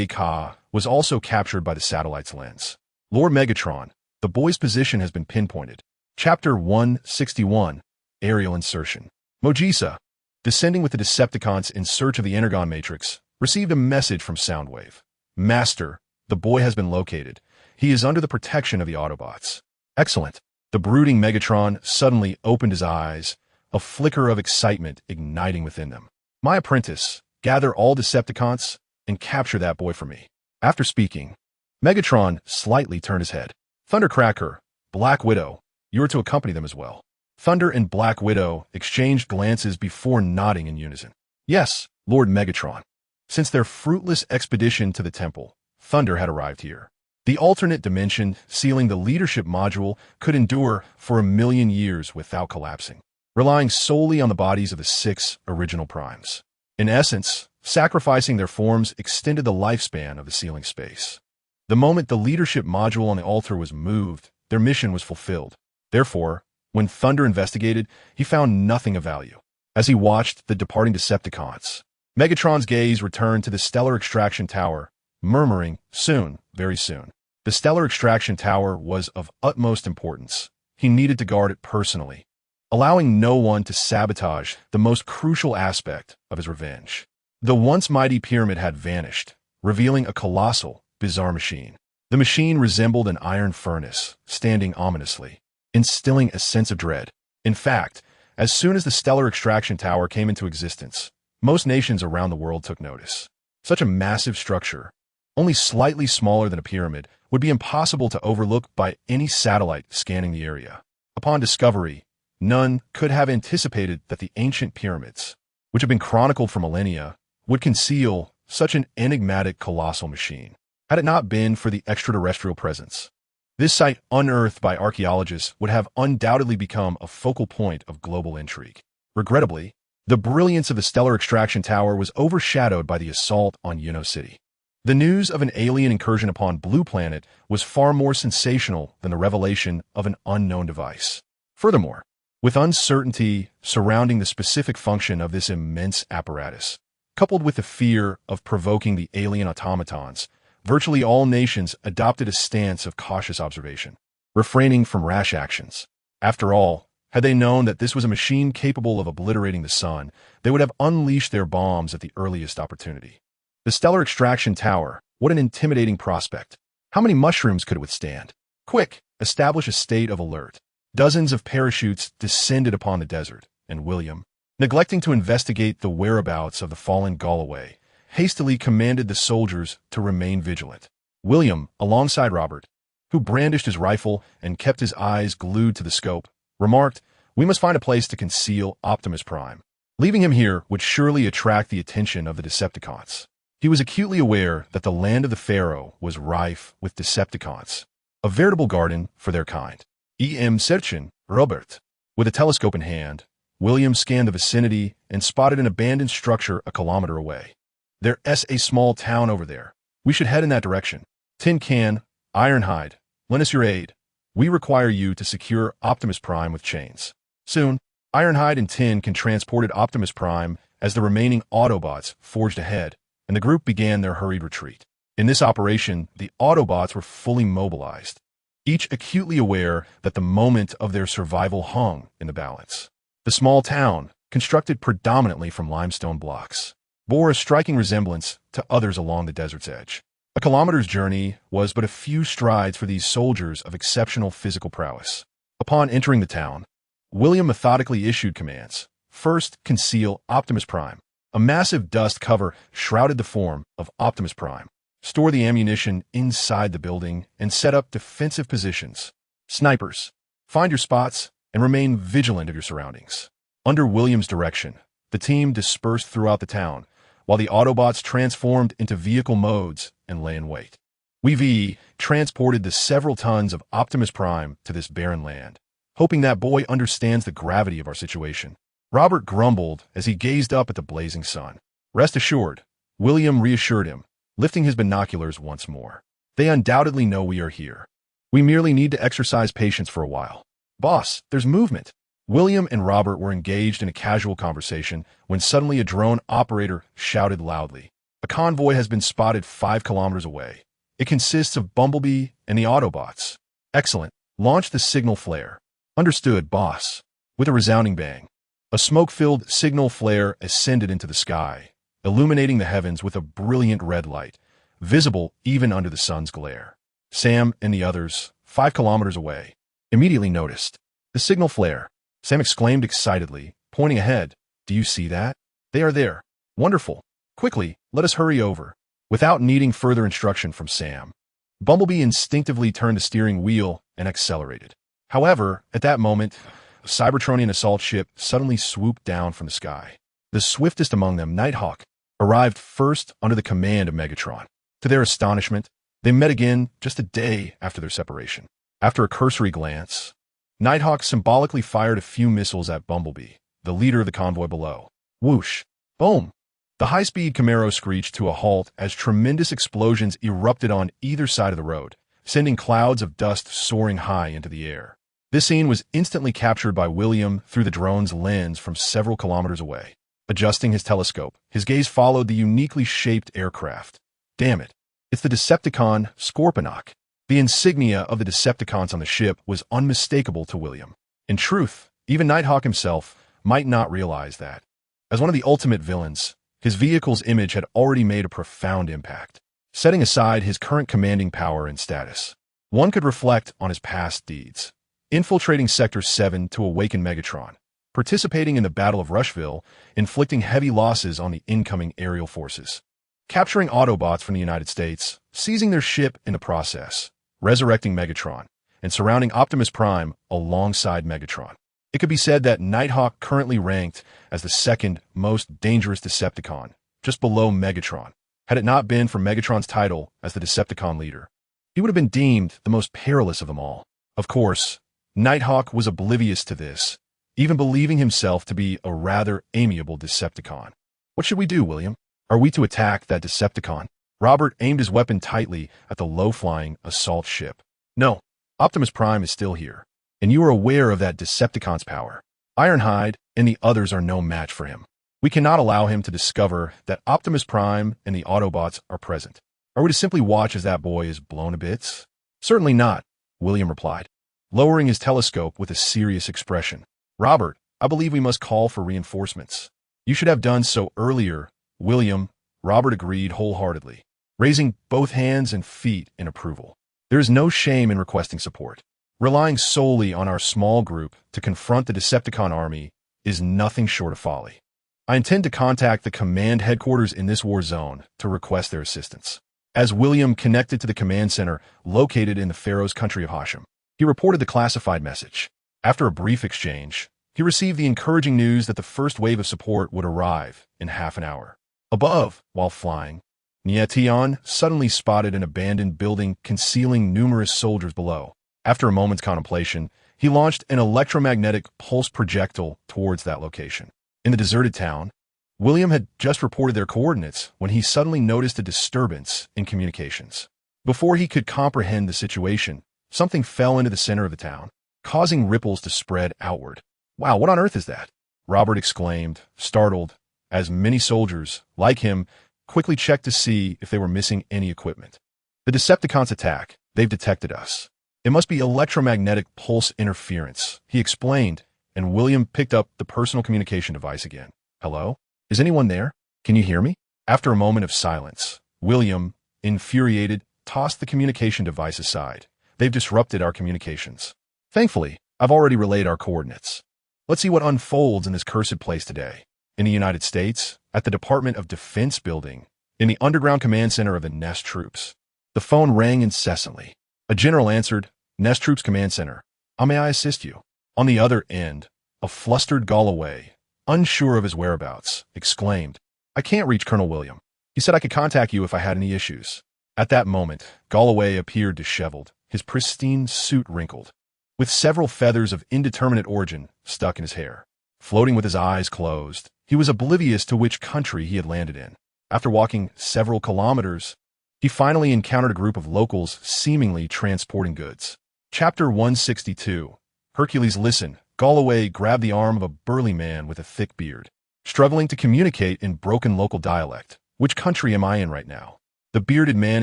Ka was also captured by the satellite's lens. Lord Megatron, the boy's position has been pinpointed. Chapter 161, Aerial Insertion. Mojisa, descending with the Decepticons in search of the Energon Matrix, received a message from Soundwave. Master, the boy has been located. He is under the protection of the Autobots. Excellent. The brooding Megatron suddenly opened his eyes, a flicker of excitement igniting within them. My apprentice, gather all Decepticons and capture that boy for me. After speaking, Megatron slightly turned his head. Thundercracker, Black Widow, you are to accompany them as well. Thunder and Black Widow exchanged glances before nodding in unison. Yes, Lord Megatron. Since their fruitless expedition to the temple, Thunder had arrived here. The alternate dimension sealing the leadership module could endure for 1,000,000 years without collapsing, relying solely on the bodies of the 6 original primes. In essence, sacrificing their forms extended the lifespan of the sealing space. The moment the leadership module on the altar was moved, their mission was fulfilled. Therefore, when Thunder investigated, he found nothing of value. As he watched the departing Decepticons, Megatron's gaze returned to the Stellar Extraction Tower, murmuring, soon, very soon. The Stellar Extraction Tower was of utmost importance. He needed to guard it personally, allowing no one to sabotage the most crucial aspect of his revenge. The once mighty pyramid had vanished, revealing a colossal, bizarre machine. The machine resembled an iron furnace, standing ominously, instilling a sense of dread. In fact, as soon as the Stellar Extraction Tower came into existence, most nations around the world took notice. Such a massive structure, only slightly smaller than a pyramid, would be impossible to overlook by any satellite scanning the area. Upon discovery, none could have anticipated that the ancient pyramids, which have been chronicled for millennia, would conceal such an enigmatic colossal machine. Had it not been for the extraterrestrial presence, this site unearthed by archaeologists would have undoubtedly become a focal point of global intrigue. Regrettably, the brilliance of the Stellar Extraction Tower was overshadowed by the assault on Uno City. The news of an alien incursion upon Blue Planet was far more sensational than the revelation of an unknown device. Furthermore, with uncertainty surrounding the specific function of this immense apparatus, coupled with the fear of provoking the alien automatons, virtually all nations adopted a stance of cautious observation, refraining from rash actions. After all, had they known that this was a machine capable of obliterating the sun, they would have unleashed their bombs at the earliest opportunity. The Stellar Extraction Tower, what an intimidating prospect. How many mushrooms could it withstand? Quick, establish a state of alert. Dozens of parachutes descended upon the desert, and William, neglecting to investigate the whereabouts of the fallen Galloway, hastily commanded the soldiers to remain vigilant. William, alongside Robert, who brandished his rifle and kept his eyes glued to the scope, remarked, "We must find a place to conceal Optimus Prime. Leaving him here would surely attract the attention of the Decepticons." He was acutely aware that the land of the Pharaoh was rife with Decepticons, a veritable garden for their kind. Searchen, Robert. With a telescope in hand, William scanned the vicinity and spotted an abandoned structure a kilometer away. There's a small town over there. We should head in that direction. Tin Can, Ironhide, lend us your aid. We require you to secure Optimus Prime with chains. Soon, Ironhide and Tin can transport Optimus Prime as the remaining Autobots forged ahead, and the group began their hurried retreat. In this operation, the Autobots were fully mobilized, each acutely aware that the moment of their survival hung in the balance. The small town, constructed predominantly from limestone blocks, bore a striking resemblance to others along the desert's edge. A kilometer's journey was but a few strides for these soldiers of exceptional physical prowess. Upon entering the town, William methodically issued commands. First, conceal Optimus Prime. A massive dust cover shrouded the form of Optimus Prime. Store the ammunition inside the building and set up defensive positions. Snipers, find your spots and remain vigilant of your surroundings. Under William's direction, the team dispersed throughout the town, while the Autobots transformed into vehicle modes and lay in wait. We transported the several tons of Optimus Prime to this barren land, hoping that boy understands the gravity of our situation. Robert grumbled as he gazed up at the blazing sun. Rest assured, William reassured him, lifting his binoculars once more. They undoubtedly know we are here. We merely need to exercise patience for a while. Boss, there's movement. William and Robert were engaged in a casual conversation when suddenly a drone operator shouted loudly. A convoy has been spotted 5 kilometers away. It consists of Bumblebee and the Autobots. Excellent. Launch the signal flare. Understood, boss. With a resounding bang, a smoke-filled signal flare ascended into the sky, illuminating the heavens with a brilliant red light, visible even under the sun's glare. Sam and the others, 5 kilometers away, immediately noticed the signal flare. Sam exclaimed excitedly, pointing ahead. Do you see that? They are there. Wonderful. Quickly, let us hurry over. Without needing further instruction from Sam, Bumblebee instinctively turned the steering wheel and accelerated. However, at that moment, a Cybertronian assault ship suddenly swooped down from the sky. The swiftest among them, Nighthawk, arrived first under the command of Megatron. To their astonishment, they met again just a day after their separation. After a cursory glance, Nighthawk symbolically fired a few missiles at Bumblebee, the leader of the convoy below. Whoosh! Boom! The high-speed Camaro screeched to a halt as tremendous explosions erupted on either side of the road, sending clouds of dust soaring high into the air. This scene was instantly captured by William through the drone's lens from several kilometers away. Adjusting his telescope, his gaze followed the uniquely shaped aircraft. Damn it! It's the Decepticon Scorponok. The insignia of the Decepticons on the ship was unmistakable to William. In truth, even Nighthawk himself might not realize that. As one of the ultimate villains, his vehicle's image had already made a profound impact. Setting aside his current commanding power and status, one could reflect on his past deeds. Infiltrating Sector 7 to awaken Megatron, participating in the Battle of Rushville, inflicting heavy losses on the incoming aerial forces, capturing Autobots from the United States, seizing their ship in the process, resurrecting Megatron, and surrounding Optimus Prime alongside Megatron. It could be said that Nighthawk currently ranked as the second most dangerous Decepticon, just below Megatron. Had it not been for Megatron's title as the Decepticon leader, he would have been deemed the most perilous of them all. Of course, Nighthawk was oblivious to this, even believing himself to be a rather amiable Decepticon. What should we do, William? Are we to attack that Decepticon? Robert aimed his weapon tightly at the low-flying assault ship. No, Optimus Prime is still here, and you are aware of that Decepticon's power. Ironhide and the others are no match for him. We cannot allow him to discover that Optimus Prime and the Autobots are present. Are we to simply watch as that boy is blown to bits? Certainly not, William replied, lowering his telescope with a serious expression. Robert, I believe we must call for reinforcements. You should have done so earlier, William. Robert agreed wholeheartedly, raising both hands and feet in approval. There is no shame in requesting support. Relying solely on our small group to confront the Decepticon army is nothing short of folly. I intend to contact the command headquarters in this war zone to request their assistance. As William connected to the command center located in the Pharaoh's country of Hashem, he reported the classified message. After a brief exchange, he received the encouraging news that the first wave of support would arrive in half an hour. Above, while flying, Nie Tian suddenly spotted an abandoned building concealing numerous soldiers below. After a moment's contemplation, he launched an electromagnetic pulse projectile towards that location. In the deserted town, William had just reported their coordinates when he suddenly noticed a disturbance in communications. Before he could comprehend the situation, something fell into the center of the town, causing ripples to spread outward. Wow, what on earth is that? Robert exclaimed, startled, as many soldiers, like him, quickly checked to see if they were missing any equipment. The Decepticons attack. They've detected us. It must be electromagnetic pulse interference, he explained, and William picked up the personal communication device again. Hello? Is anyone there? Can you hear me? After a moment of silence, William, infuriated, tossed the communication device aside. They've disrupted our communications. Thankfully, I've already relayed our coordinates. Let's see what unfolds in this cursed place today. In the United States, at the Department of Defense building, in the underground command center of the Nest troops. The phone rang incessantly. A general answered, Nest Troops Command Center. How may I assist you? On the other end, a flustered Galloway, unsure of his whereabouts, exclaimed, I can't reach Colonel William. He said I could contact you if I had any issues. At that moment, Galloway appeared disheveled, his pristine suit wrinkled, with several feathers of indeterminate origin stuck in his hair. Floating with his eyes closed, he was oblivious to which country he had landed in. After walking several kilometers, he finally encountered a group of locals seemingly transporting goods. Chapter 162. Hercules, listen. Galloway grabbed the arm of a burly man with a thick beard, struggling to communicate in broken local dialect. Which country am I in right now? The bearded man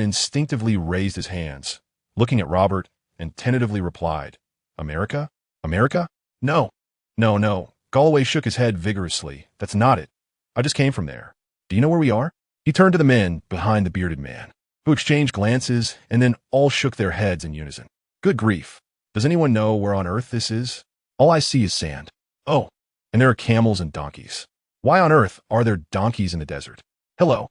instinctively raised his hands, looking at Robert, and tentatively replied, America? America? No. No. Galloway shook his head vigorously. That's not it. I just came from there. Do you know where we are? He turned to the men behind the bearded man, who exchanged glances and then all shook their heads in unison. Good grief. Does anyone know where on earth this is? All I see is sand. Oh, and there are camels and donkeys. Why on earth are there donkeys in the desert? Hello.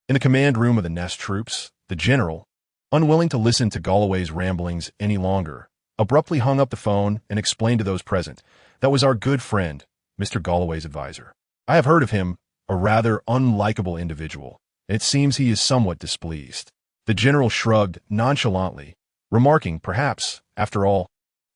In the command room of the Nest troops, the general, unwilling to listen to Galloway's ramblings any longer, abruptly hung up the phone and explained to those present, that was our good friend, Mr. Galloway's advisor. I have heard of him, a rather unlikable individual, and it seems he is somewhat displeased. The general shrugged nonchalantly, remarking, perhaps, after all,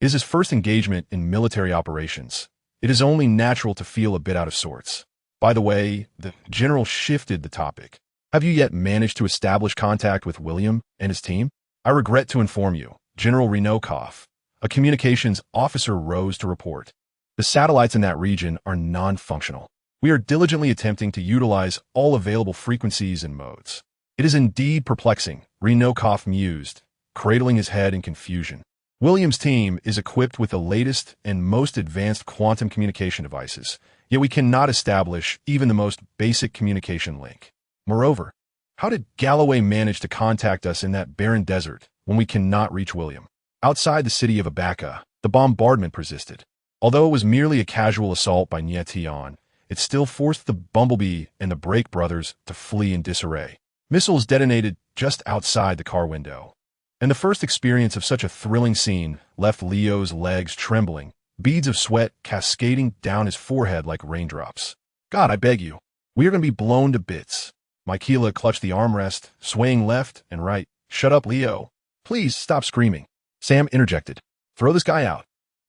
it is his first engagement in military operations. It is only natural to feel a bit out of sorts. By the way, the general shifted the topic. Have you yet managed to establish contact with William and his team? I regret to inform you, General Renokov, a communications officer, rose to report. The satellites in that region are non-functional. We are diligently attempting to utilize all available frequencies and modes. It is indeed perplexing, Renokov mused, cradling his head in confusion. William's team is equipped with the latest and most advanced quantum communication devices, yet we cannot establish even the most basic communication link. Moreover, how did Galloway manage to contact us in that barren desert when we cannot reach William? Outside the city of Abaca, the bombardment persisted. Although it was merely a casual assault by Nie Tian, it still forced the Bumblebee and the Brake brothers to flee in disarray. Missiles detonated just outside the car window. And the first experience of such a thrilling scene left Leo's legs trembling, beads of sweat cascading down his forehead like raindrops. God, I beg you. We are going to be blown to bits. Michaela clutched the armrest, swaying left and right. Shut up, Leo. Please stop screaming. Sam interjected. Throw this guy out.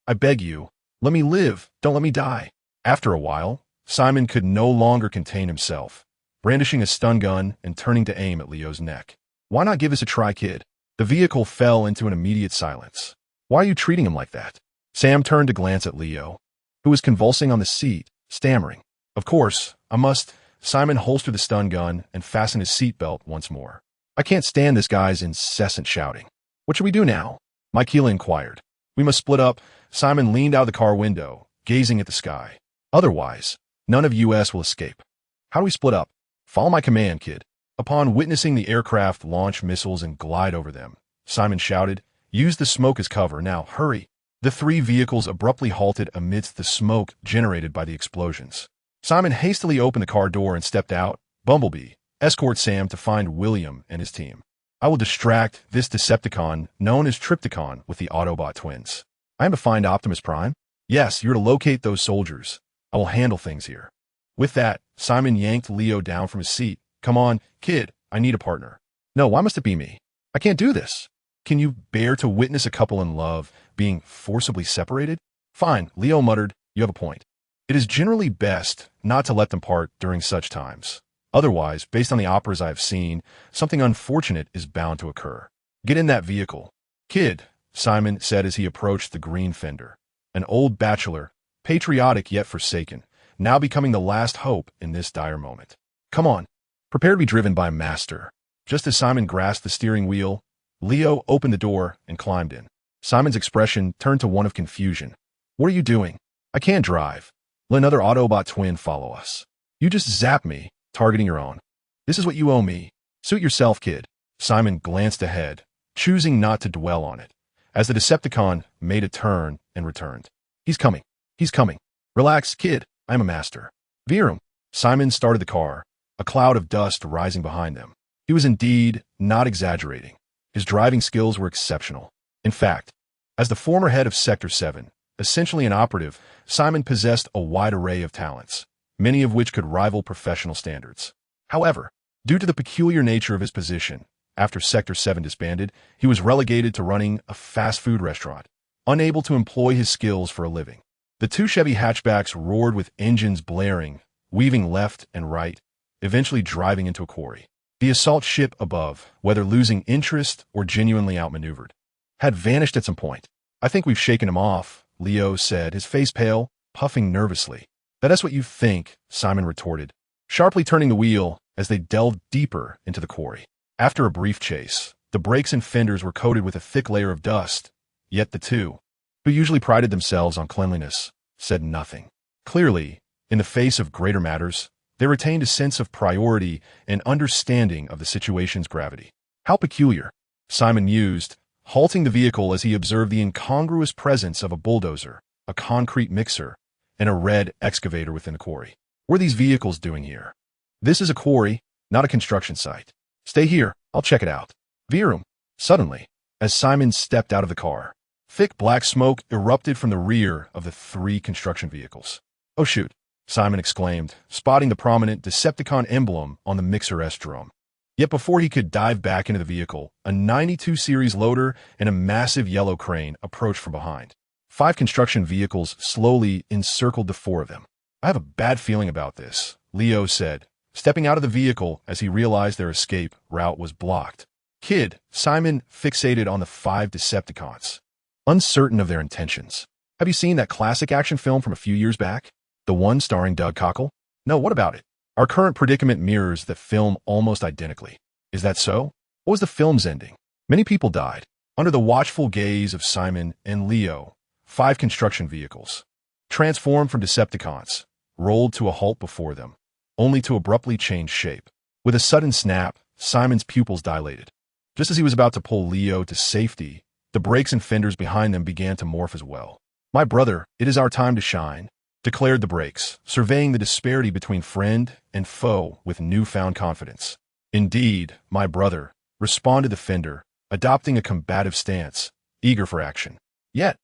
I beg you. Let me live. Don't let me die. After a while, Simon could no longer contain himself, brandishing a stun gun and turning to aim at Leo's neck. Why not give us a try, kid? The vehicle fell into an immediate silence. Why are you treating him like that? Sam turned to glance at Leo, who was convulsing on the seat, stammering. Of course, I must. Simon holstered the stun gun and fastened his seatbelt once more. I can't stand this guy's incessant shouting. What should we do now? Michaela inquired. We must split up. Simon leaned out the car window, gazing at the sky. Otherwise, none of US will escape. How do we split up? Follow my command, kid. Upon witnessing the aircraft launch missiles and glide over them, Simon shouted, use the smoke as cover. Now, hurry. The three vehicles abruptly halted amidst the smoke generated by the explosions. Simon hastily opened the car door and stepped out. Bumblebee, escort Sam to find William and his team. I will distract this Decepticon, known as Tripticon, with the Autobot twins. I am to find Optimus Prime? Yes, you're to locate those soldiers. I will handle things here. With that, Simon yanked Leo down from his seat. Come on, kid, I need a partner. No, why must it be me? I can't do this. Can you bear to witness a couple in love being forcibly separated? Fine, Leo muttered, you have a point. It is generally best not to let them part during such times. Otherwise, based on the operas I have seen, something unfortunate is bound to occur. Get in that vehicle. Kid, Simon said as he approached the green fender. An old bachelor, patriotic yet forsaken, now becoming the last hope in this dire moment. Come on. Prepare to be driven by a master. Just as Simon grasped the steering wheel, Leo opened the door and climbed in. Simon's expression turned to one of confusion. What are you doing? I can't drive. Let another Autobot twin follow us. You just zapped me, targeting your own. This is what you owe me. Suit yourself, kid. Simon glanced ahead, choosing not to dwell on it, as the Decepticon made a turn and returned. He's coming. He's coming. Relax, kid. I'm a master. Virum. Simon started the car, a cloud of dust rising behind them. He was indeed not exaggerating. His driving skills were exceptional. In fact, as the former head of Sector 7, essentially an operative, Simon possessed a wide array of talents, many of which could rival professional standards. However, due to the peculiar nature of his position, after Sector 7 disbanded, he was relegated to running a fast food restaurant, unable to employ his skills for a living. The two Chevy hatchbacks roared with engines blaring, weaving left and right, eventually driving into a quarry. The assault ship above, whether losing interest or genuinely outmaneuvered, had vanished at some point. I think we've shaken him off, Leo said, his face pale, puffing nervously. That's what you think, Simon retorted, sharply turning the wheel as they delved deeper into the quarry. After a brief chase, the brakes and fenders were coated with a thick layer of dust, yet the two, who usually prided themselves on cleanliness, said nothing. Clearly, in the face of greater matters, they retained a sense of priority and understanding of the situation's gravity. How peculiar, Simon mused, halting the vehicle as he observed the incongruous presence of a bulldozer, a concrete mixer, and a red excavator within the quarry. What are these vehicles doing here? This is a quarry, not a construction site. Stay here, I'll check it out. Virum. Suddenly, as Simon stepped out of the car, thick black smoke erupted from the rear of the three construction vehicles. Oh shoot, Simon exclaimed, spotting the prominent Decepticon emblem on the Mixer S drum. Yet before he could dive back into the vehicle, a 92 series loader and a massive yellow crane approached from behind. 5 construction vehicles slowly encircled the 4 of them. I have a bad feeling about this, Leo said, stepping out of the vehicle as he realized their escape route was blocked. Kid, Simon fixated on the 5 Decepticons, uncertain of their intentions. Have you seen that classic action film from a few years back? The one starring Doug Cockle? No, what about it? Our current predicament mirrors the film almost identically. Is that so? What was the film's ending? Many people died. Under the watchful gaze of Simon and Leo, 5 construction vehicles, transformed from Decepticons, rolled to a halt before them, only to abruptly change shape. With a sudden snap, Simon's pupils dilated. Just as he was about to pull Leo to safety, the brakes and fenders behind them began to morph as well. My brother, it is our time to shine, declared the brakes, surveying the disparity between friend and foe with newfound confidence. Indeed, my brother, responded the fender, adopting a combative stance, eager for action. Yet,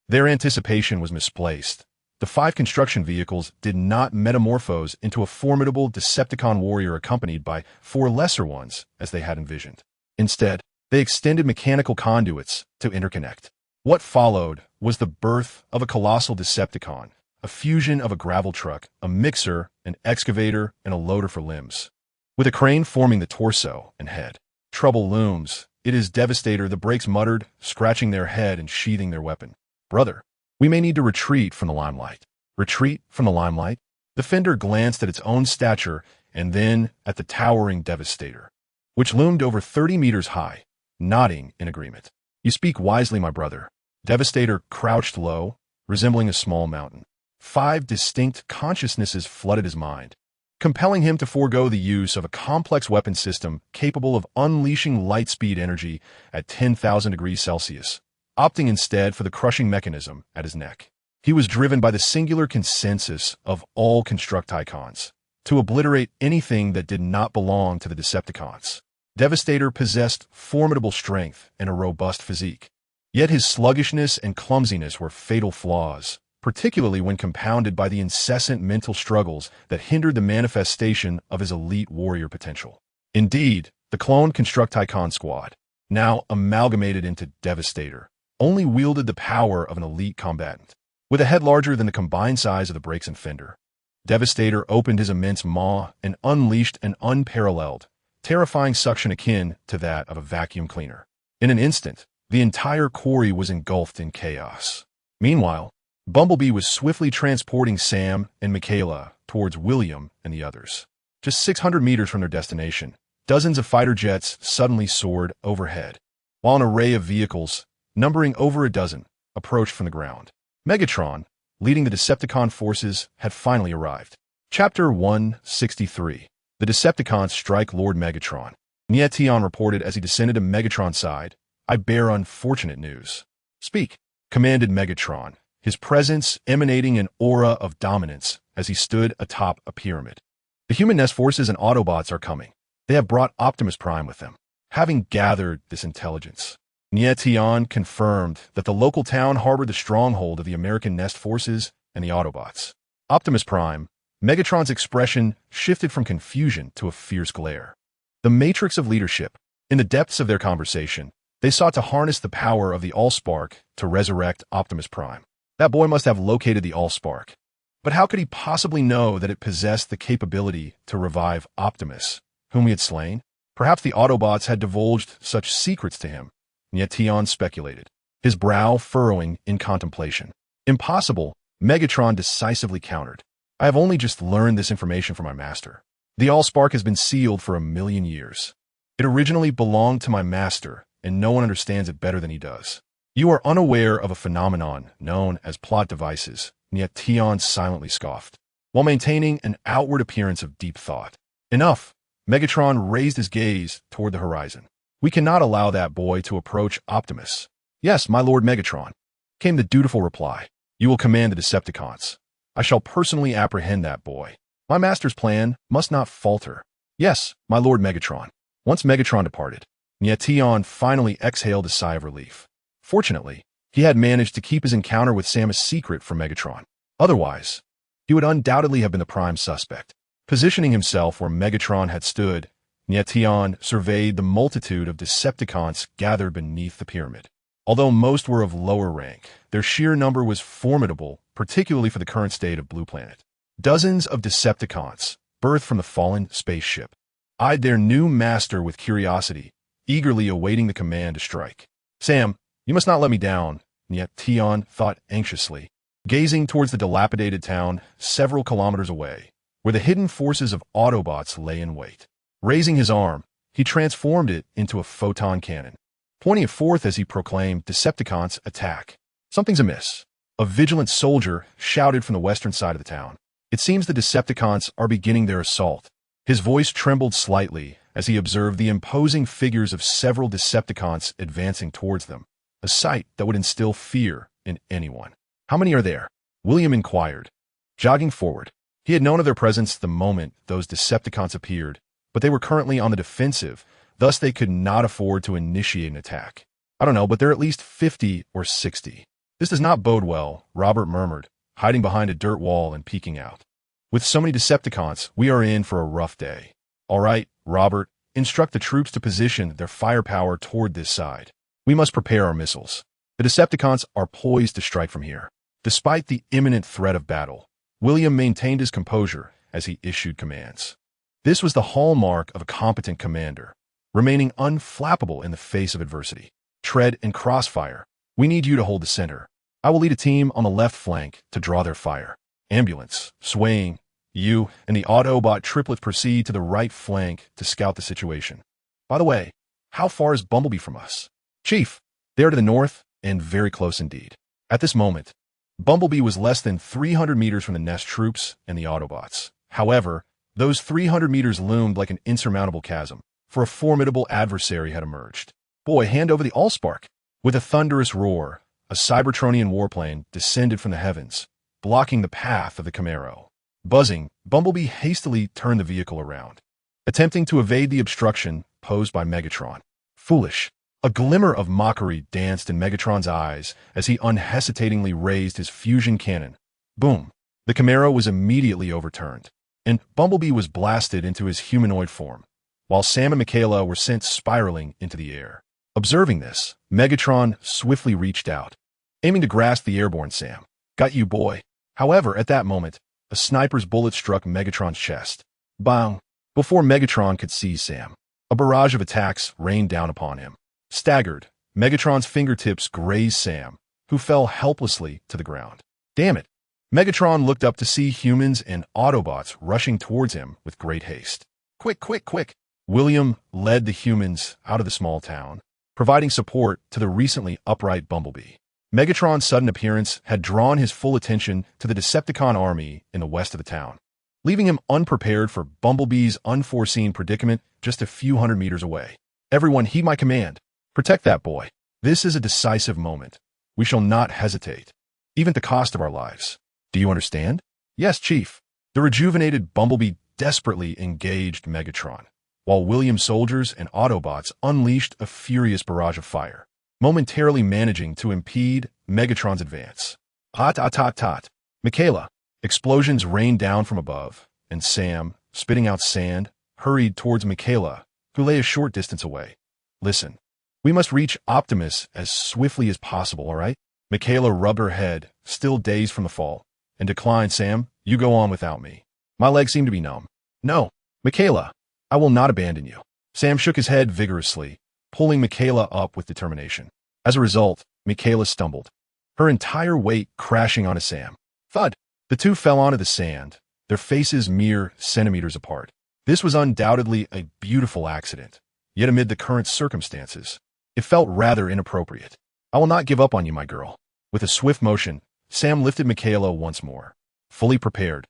their anticipation was misplaced. The 5 construction vehicles did not metamorphose into a formidable Decepticon warrior accompanied by 4 lesser ones, as they had envisioned. Instead, they extended mechanical conduits to interconnect. What followed was the birth of a colossal Decepticon, a fusion of a gravel truck, a mixer, an excavator, and a loader for limbs. With a crane forming the torso and head. Trouble looms. It is Devastator, the brakes muttered, scratching their head and sheathing their weapon. Brother, we may need to retreat from the limelight. Retreat from the limelight? The fender glanced at its own stature and then at the towering Devastator, which loomed over 30 meters high, nodding in agreement. You speak wisely, my brother. Devastator crouched low, resembling a small mountain. 5 distinct consciousnesses flooded his mind, compelling him to forego the use of a complex weapon system capable of unleashing light-speed energy at 10,000 degrees Celsius, opting instead for the crushing mechanism at his neck. He was driven by the singular consensus of all Constructicons to obliterate anything that did not belong to the Decepticons. Devastator possessed formidable strength and a robust physique, yet his sluggishness and clumsiness were fatal flaws, particularly when compounded by the incessant mental struggles that hindered the manifestation of his elite warrior potential. Indeed, the cloned Constructicon squad, now amalgamated into Devastator, only wielded the power of an elite combatant. With a head larger than the combined size of the brakes and fender, Devastator opened his immense maw and unleashed an unparalleled, terrifying suction akin to that of a vacuum cleaner. In an instant, the entire quarry was engulfed in chaos. Meanwhile, Bumblebee was swiftly transporting Sam and Michaela towards William and the others. Just 600 meters from their destination, dozens of fighter jets suddenly soared overhead, while an array of vehicles, numbering over a dozen, approached from the ground. Megatron, leading the Decepticon forces, had finally arrived. Chapter 163. The Decepticons strike Lord Megatron. Nie Tian reported as he descended to Megatron's side. I bear unfortunate news. Speak, commanded Megatron, his presence emanating an aura of dominance as he stood atop a pyramid. The human nest forces and Autobots are coming. They have brought Optimus Prime with them. Having gathered this intelligence, Nie Tian confirmed that the local town harbored the stronghold of the American nest forces and the Autobots. Optimus Prime, Megatron's expression shifted from confusion to a fierce glare. The matrix of leadership. In the depths of their conversation, they sought to harness the power of the Allspark to resurrect Optimus Prime. That boy must have located the Allspark. But how could he possibly know that it possessed the capability to revive Optimus, whom he had slain? Perhaps the Autobots had divulged such secrets to him, Nie Tian speculated, his brow furrowing in contemplation. Impossible, Megatron decisively countered. I have only just learned this information from my master. The Allspark has been sealed for 1,000,000 years. It originally belonged to my master, and no one understands it better than he does. You are unaware of a phenomenon known as plot devices, Nie Tian silently scoffed, while maintaining an outward appearance of deep thought. Enough! Megatron raised his gaze toward the horizon. We cannot allow that boy to approach Optimus. Yes, my Lord Megatron, came the dutiful reply. You will command the Decepticons. I shall personally apprehend that boy. My master's plan must not falter. Yes, my Lord Megatron. Once Megatron departed, Nie Tian finally exhaled a sigh of relief. Fortunately, he had managed to keep his encounter with Sam a secret from Megatron. Otherwise, he would undoubtedly have been the prime suspect. Positioning himself where Megatron had stood, Nie Tian surveyed the multitude of Decepticons gathered beneath the pyramid. Although most were of lower rank, their sheer number was formidable, particularly for the current state of Blue Planet. Dozens of Decepticons, birthed from the fallen spaceship, eyed their new master with curiosity, eagerly awaiting the command to strike. Sam, you must not let me down, Nie Tian thought anxiously, gazing towards the dilapidated town several kilometers away, where the hidden forces of Autobots lay in wait. Raising his arm, he transformed it into a photon cannon, pointing it forth as he proclaimed, Decepticons, attack. Something's amiss. A vigilant soldier shouted from the western side of the town. It seems the Decepticons are beginning their assault. His voice trembled slightly as he observed the imposing figures of several Decepticons advancing towards them, a sight that would instill fear in anyone. How many are there? William inquired, jogging forward. He had known of their presence the moment those Decepticons appeared, but they were currently on the defensive, thus they could not afford to initiate an attack. I don't know, but there are at least 50 or 60. This does not bode well, Robert murmured, hiding behind a dirt wall and peeking out. With so many Decepticons, we are in for a rough day. All right, Robert, instruct the troops to position their firepower toward this side. We must prepare our missiles. The Decepticons are poised to strike from here. Despite the imminent threat of battle, William maintained his composure as he issued commands. This was the hallmark of a competent commander, remaining unflappable in the face of adversity. Tread and crossfire. We need you to hold the center. I will lead a team on the left flank to draw their fire. Ambulance, swaying. You and the Autobot triplets proceed to the right flank to scout the situation. By the way, how far is Bumblebee from us? Chief, they are to the north and very close indeed. At this moment, Bumblebee was less than 300 meters from the nest troops and the Autobots. However, those 300 meters loomed like an insurmountable chasm, for a formidable adversary had emerged. Boy, hand over the Allspark. With a thunderous roar, a Cybertronian warplane descended from the heavens, blocking the path of the Camaro. Buzzing, Bumblebee hastily turned the vehicle around, attempting to evade the obstruction posed by Megatron. Foolish. A glimmer of mockery danced in Megatron's eyes as he unhesitatingly raised his fusion cannon. Boom. The Camaro was immediately overturned, and Bumblebee was blasted into his humanoid form, while Sam and Michaela were sent spiraling into the air. Observing this, Megatron swiftly reached out, aiming to grasp the airborne Sam. Got you, boy. However, at that moment, a sniper's bullet struck Megatron's chest. Bang! Before Megatron could seize Sam, a barrage of attacks rained down upon him. Staggered, Megatron's fingertips grazed Sam, who fell helplessly to the ground. Damn it! Megatron looked up to see humans and Autobots rushing towards him with great haste. Quick, quick, quick! William led the humans out of the small town, providing support to the recently upright Bumblebee. Megatron's sudden appearance had drawn his full attention to the Decepticon army in the west of the town, leaving him unprepared for Bumblebee's unforeseen predicament just a few hundred meters away. Everyone heed my command. Protect that boy. This is a decisive moment. We shall not hesitate, even at the cost of our lives. Do you understand? Yes, Chief. The rejuvenated Bumblebee desperately engaged Megatron, while William's soldiers and Autobots unleashed a furious barrage of fire, momentarily managing to impede Megatron's advance. Tot, tot, tot, tot. Michaela. Explosions rained down from above, and Sam, spitting out sand, hurried towards Michaela, who lay a short distance away. Listen, we must reach Optimus as swiftly as possible, all right? Michaela rubbed her head, still dazed from the fall, and declined. Sam, you go on without me. My legs seem to be numb. No, Michaela, I will not abandon you. Sam shook his head vigorously, pulling Michaela up with determination. As a result, Michaela stumbled, her entire weight crashing onto Sam. Thud! The two fell onto the sand, their faces mere centimeters apart. This was undoubtedly a beautiful accident, yet amid the current circumstances, it felt rather inappropriate. I will not give up on you, my girl. With a swift motion, Sam lifted Michaela once more. Fully prepared,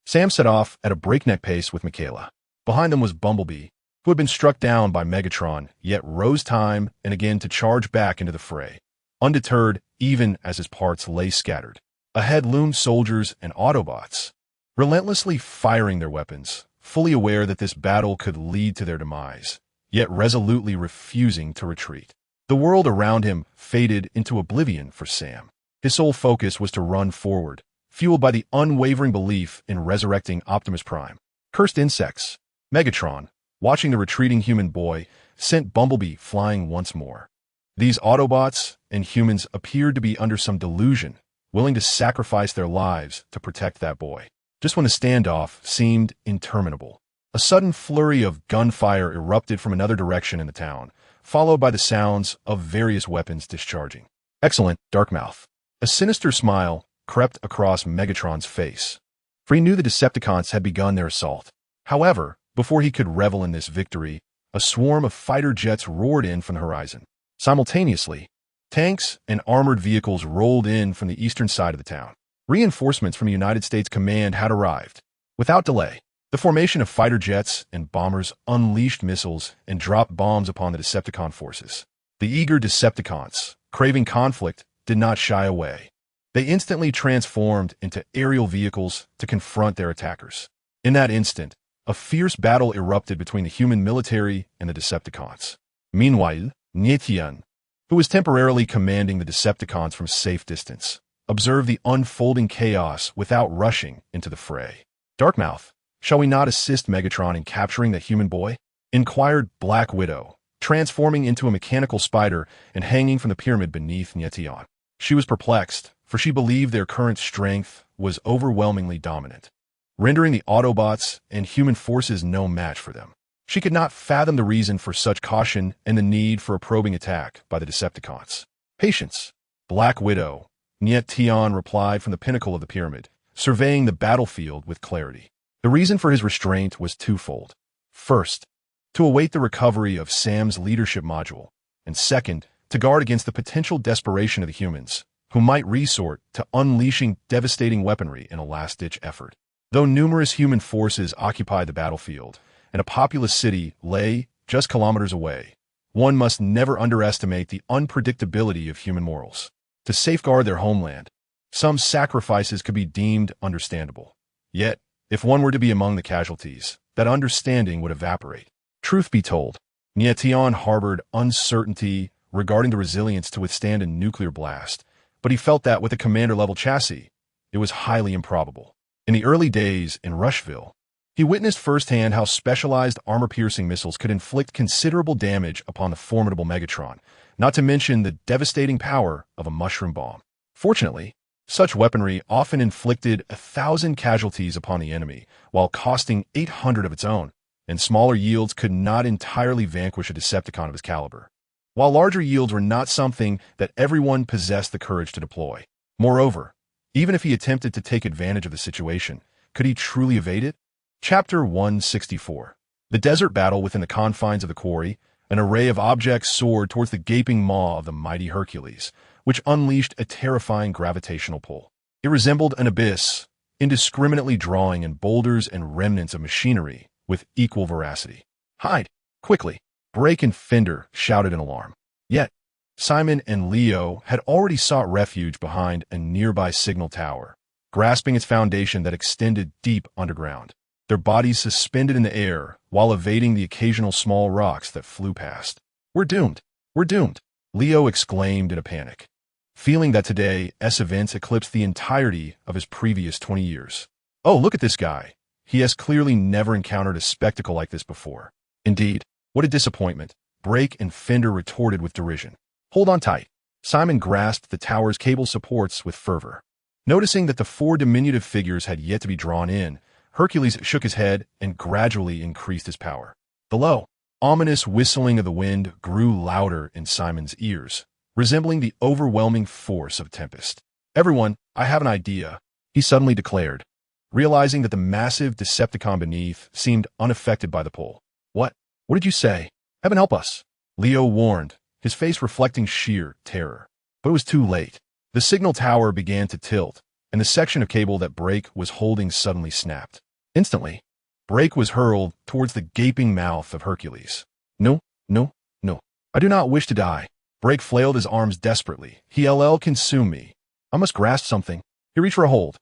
Sam set off at a breakneck pace with Michaela. Behind them was Bumblebee, who had been struck down by Megatron, yet rose time and again to charge back into the fray, undeterred even as his parts lay scattered. Ahead loomed soldiers and Autobots, relentlessly firing their weapons, fully aware that this battle could lead to their demise, yet resolutely refusing to retreat. The world around him faded into oblivion for Sam. His sole focus was to run forward, fueled by the unwavering belief in resurrecting Optimus Prime. Cursed insects. Megatron, watching the retreating human boy, sent Bumblebee flying once more. These Autobots and humans appeared to be under some delusion, willing to sacrifice their lives to protect that boy. Just when the standoff seemed interminable, a sudden flurry of gunfire erupted from another direction in the town, followed by the sounds of various weapons discharging. Excellent, Darkmouth. A sinister smile crept across Megatron's face, for he knew the Decepticons had begun their assault. However, before he could revel in this victory, a swarm of fighter jets roared in from the horizon. Simultaneously, tanks and armored vehicles rolled in from the eastern side of the town. Reinforcements from the United States Command had arrived. Without delay, the formation of fighter jets and bombers unleashed missiles and dropped bombs upon the Decepticon forces. The eager Decepticons, craving conflict, did not shy away. They instantly transformed into aerial vehicles to confront their attackers. In that instant, a fierce battle erupted between the human military and the Decepticons. Meanwhile, Nie Tian, who was temporarily commanding the Decepticons from safe distance, observed the unfolding chaos without rushing into the fray. Darkmouth, shall we not assist Megatron in capturing the human boy? Inquired Black Widow, transforming into a mechanical spider and hanging from the pyramid beneath Nie Tian. She was perplexed, for she believed their current strength was overwhelmingly dominant, rendering the Autobots and human forces no match for them. She could not fathom the reason for such caution and the need for a probing attack by the Decepticons. Patience, Black Widow, Nie Tian replied from the pinnacle of the pyramid, surveying the battlefield with clarity. The reason for his restraint was twofold. First, to await the recovery of Sam's leadership module, and second, to guard against the potential desperation of the humans, who might resort to unleashing devastating weaponry in a last-ditch effort. Though numerous human forces occupied the battlefield, and a populous city lay just kilometers away, one must never underestimate the unpredictability of human morals. To safeguard their homeland, some sacrifices could be deemed understandable. Yet, if one were to be among the casualties, that understanding would evaporate. Truth be told, Nie Tian harbored uncertainty regarding the resilience to withstand a nuclear blast, but he felt that with a commander-level chassis, it was highly improbable. In the early days in Rushville, he witnessed firsthand how specialized armor-piercing missiles could inflict considerable damage upon the formidable Megatron, not to mention the devastating power of a mushroom bomb. Fortunately, such weaponry often inflicted 1,000 casualties upon the enemy, while costing 800 of its own, and smaller yields could not entirely vanquish a Decepticon of his caliber, while larger yields were not something that everyone possessed the courage to deploy. Moreover, Even if he attempted to take advantage of the situation, could he truly evade it? Chapter 164. The desert battle within the confines of the quarry, an array of objects soared towards the gaping maw of the mighty Hercules, which unleashed a terrifying gravitational pull. It resembled an abyss, indiscriminately drawing in boulders and remnants of machinery with equal veracity. Hide! Quickly! Brake and Fender shouted in alarm. Yet, Simon and Leo had already sought refuge behind a nearby signal tower, grasping its foundation that extended deep underground, their bodies suspended in the air while evading the occasional small rocks that flew past. We're doomed! We're doomed! Leo exclaimed in a panic, feeling that today's events eclipsed the entirety of his previous 20 years. Oh, look at this guy. He has clearly never encountered a spectacle like this before. Indeed, what a disappointment, Brake and Fender retorted with derision. Hold on tight. Simon grasped the tower's cable supports with fervor. Noticing that the four diminutive figures had yet to be drawn in, Hercules shook his head and gradually increased his power. The low, ominous whistling of the wind grew louder in Simon's ears, resembling the overwhelming force of a tempest. Everyone, I have an idea, he suddenly declared, realizing that the massive Decepticon beneath seemed unaffected by the pull. What? What did you say? Heaven help us, Leo warned, his face reflecting sheer terror. But it was too late. The signal tower began to tilt, and the section of cable that Brake was holding suddenly snapped. Instantly, Brake was hurled towards the gaping mouth of Hercules. No, no, no. I do not wish to die. Brake flailed his arms desperately. He'll consume me. I must grasp something. He reached for a hold.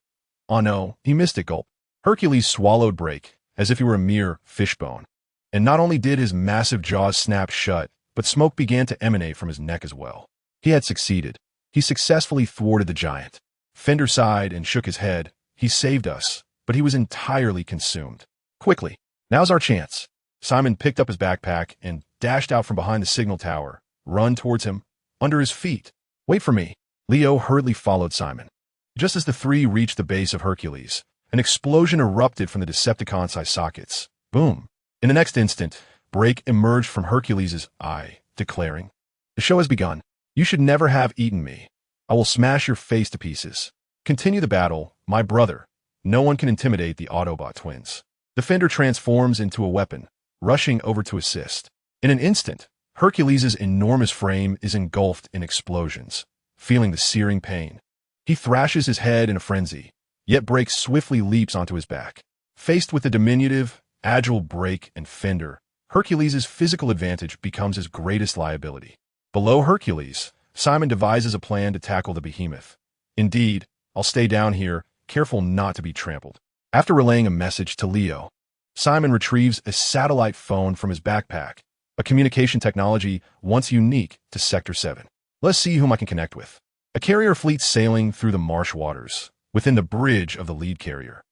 Oh no, he missed it, gulp. Hercules swallowed Brake as if he were a mere fishbone. And not only did his massive jaws snap shut, but smoke began to emanate from his neck as well. He had succeeded. He successfully thwarted the giant. Fender sighed and shook his head. He saved us, but he was entirely consumed. Quickly, now's our chance. Simon picked up his backpack and dashed out from behind the signal tower, run towards him, under his feet. Wait for me. Leo hurriedly followed Simon. Just as the three reached the base of Hercules, an explosion erupted from the Decepticon's eye sockets. Boom. In the next instant, Brake emerged from Hercules' eye, declaring, "The show has begun. You should never have eaten me. I will smash your face to pieces. Continue the battle, my brother. No one can intimidate the Autobot twins." The Fender transforms into a weapon, rushing over to assist. In an instant, Hercules' enormous frame is engulfed in explosions, feeling the searing pain. He thrashes his head in a frenzy, yet Brake swiftly leaps onto his back. Faced with the diminutive, agile Brake and Fender, Hercules' physical advantage becomes his greatest liability. Below Hercules, Simon devises a plan to tackle the behemoth. Indeed, I'll stay down here, careful not to be trampled. After relaying a message to Leo, Simon retrieves a satellite phone from his backpack, a communication technology once unique to Sector 7. Let's see whom I can connect with. A carrier fleet sailing through the marsh waters, within the bridge of the lead carrier.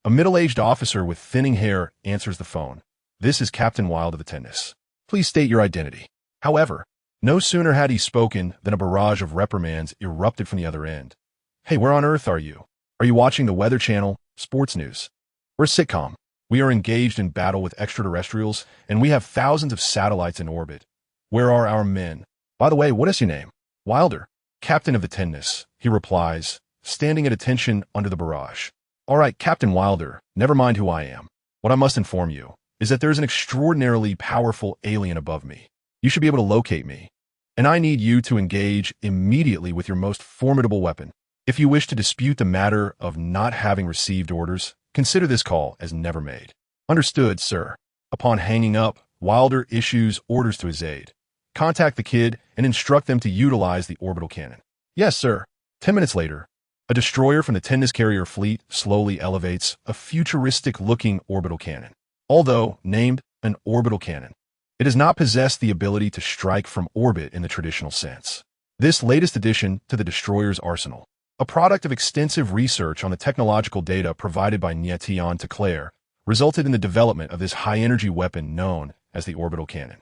A middle-aged officer with thinning hair answers the phone. This is Captain Wild of the Tennis. Please state your identity. However, no sooner had he spoken than a barrage of reprimands erupted from the other end. Hey, where on earth are you? Are you watching the Weather Channel, sports news? We're a sitcom. We are engaged in battle with extraterrestrials, and we have thousands of satellites in orbit. Where are our men? By the way, what is your name? Wilder, Captain of the Tennis, he replies, standing at attention under the barrage. All right, Captain Wilder, never mind who I am. What I must inform you is that there is an extraordinarily powerful alien above me. You should be able to locate me, and I need you to engage immediately with your most formidable weapon. If you wish to dispute the matter of not having received orders, consider this call as never made. Understood, sir. Upon hanging up, Wilder issues orders to his aide. Contact the kid and instruct them to utilize the orbital cannon. Yes, sir. 10 minutes later, a destroyer from the Tennis carrier fleet slowly elevates a futuristic-looking orbital cannon. Although named an orbital cannon, it does not possess the ability to strike from orbit in the traditional sense. This latest addition to the destroyer's arsenal, a product of extensive research on the technological data provided by Nie Tian to Claire, resulted in the development of this high-energy weapon known as the orbital cannon.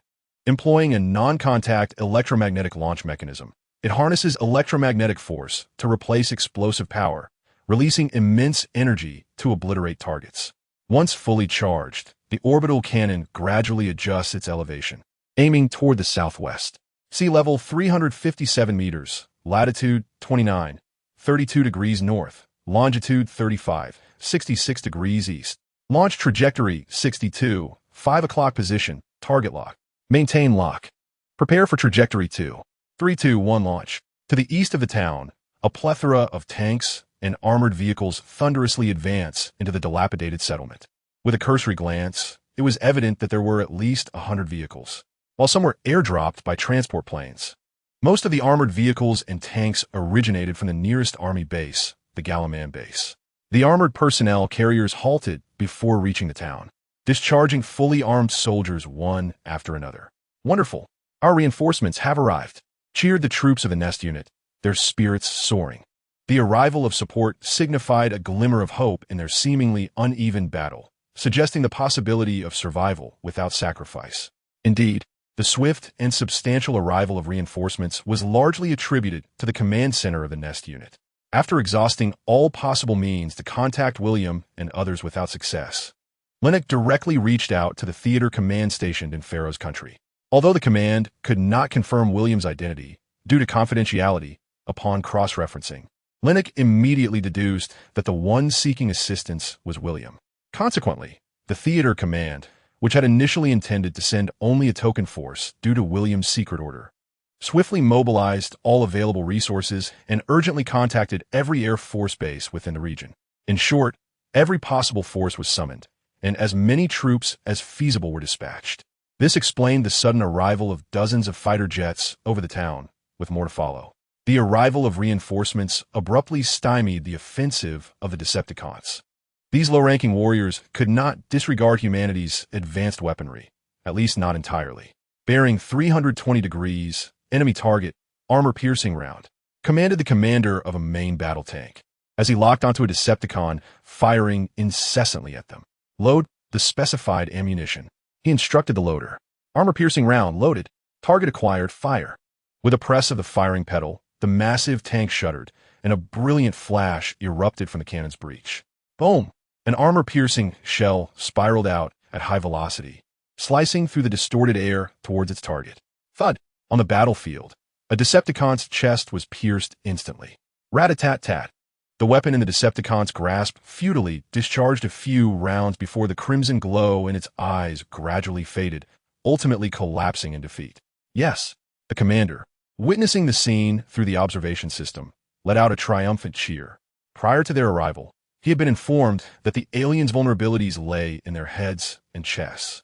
Employing a non-contact electromagnetic launch mechanism, it harnesses electromagnetic force to replace explosive power, releasing immense energy to obliterate targets. Once fully charged, the orbital cannon gradually adjusts its elevation, aiming toward the southwest. Sea level 357 meters, latitude 29, 32 degrees north, longitude 35, 66 degrees east. Launch trajectory 62, 5 o'clock position, target lock. Maintain lock. Prepare for trajectory 2. 3, 2, 1 launch. To the east of the town, a plethora of tanks and armored vehicles thunderously advance into the dilapidated settlement. With a cursory glance, it was evident that there were at least 100 vehicles, while some were airdropped by transport planes. Most of the armored vehicles and tanks originated from the nearest army base, the Galaman base. The armored personnel carriers halted before reaching the town, discharging fully armed soldiers one after another. "Wonderful! Our reinforcements have arrived," cheered the troops of the Nest unit, their spirits soaring. The arrival of support signified a glimmer of hope in their seemingly uneven battle, suggesting the possibility of survival without sacrifice. Indeed, the swift and substantial arrival of reinforcements was largely attributed to the command center of the Nest unit. After exhausting all possible means to contact William and others without success, Lennox directly reached out to the theater command stationed in Pharaoh's country. Although the command could not confirm William's identity due to confidentiality upon cross-referencing, Lennox immediately deduced that the one seeking assistance was William. Consequently, the theater command, which had initially intended to send only a token force due to William's secret order, swiftly mobilized all available resources and urgently contacted every Air Force base within the region. In short, every possible force was summoned, and as many troops as feasible were dispatched. This explained the sudden arrival of dozens of fighter jets over the town, with more to follow. The arrival of reinforcements abruptly stymied the offensive of the Decepticons. These low-ranking warriors could not disregard humanity's advanced weaponry, at least not entirely. Bearing 320 degrees, enemy target, armor-piercing round, commanded the commander of a main battle tank, as he locked onto a Decepticon, firing incessantly at them. "Load the specified ammunition," he instructed the loader. "Armor-piercing round loaded. Target acquired. Fire." With a press of the firing pedal, the massive tank shuddered, and a brilliant flash erupted from the cannon's breech. Boom! An armor-piercing shell spiraled out at high velocity, slicing through the distorted air towards its target. Thud! On the battlefield, a Decepticon's chest was pierced instantly. Rat-a-tat-tat! The weapon in the Decepticon's grasp futilely discharged a few rounds before the crimson glow in its eyes gradually faded, ultimately collapsing in defeat. Yes, the commander, witnessing the scene through the observation system, let out a triumphant cheer. Prior to their arrival, he had been informed that the aliens' vulnerabilities lay in their heads and chests.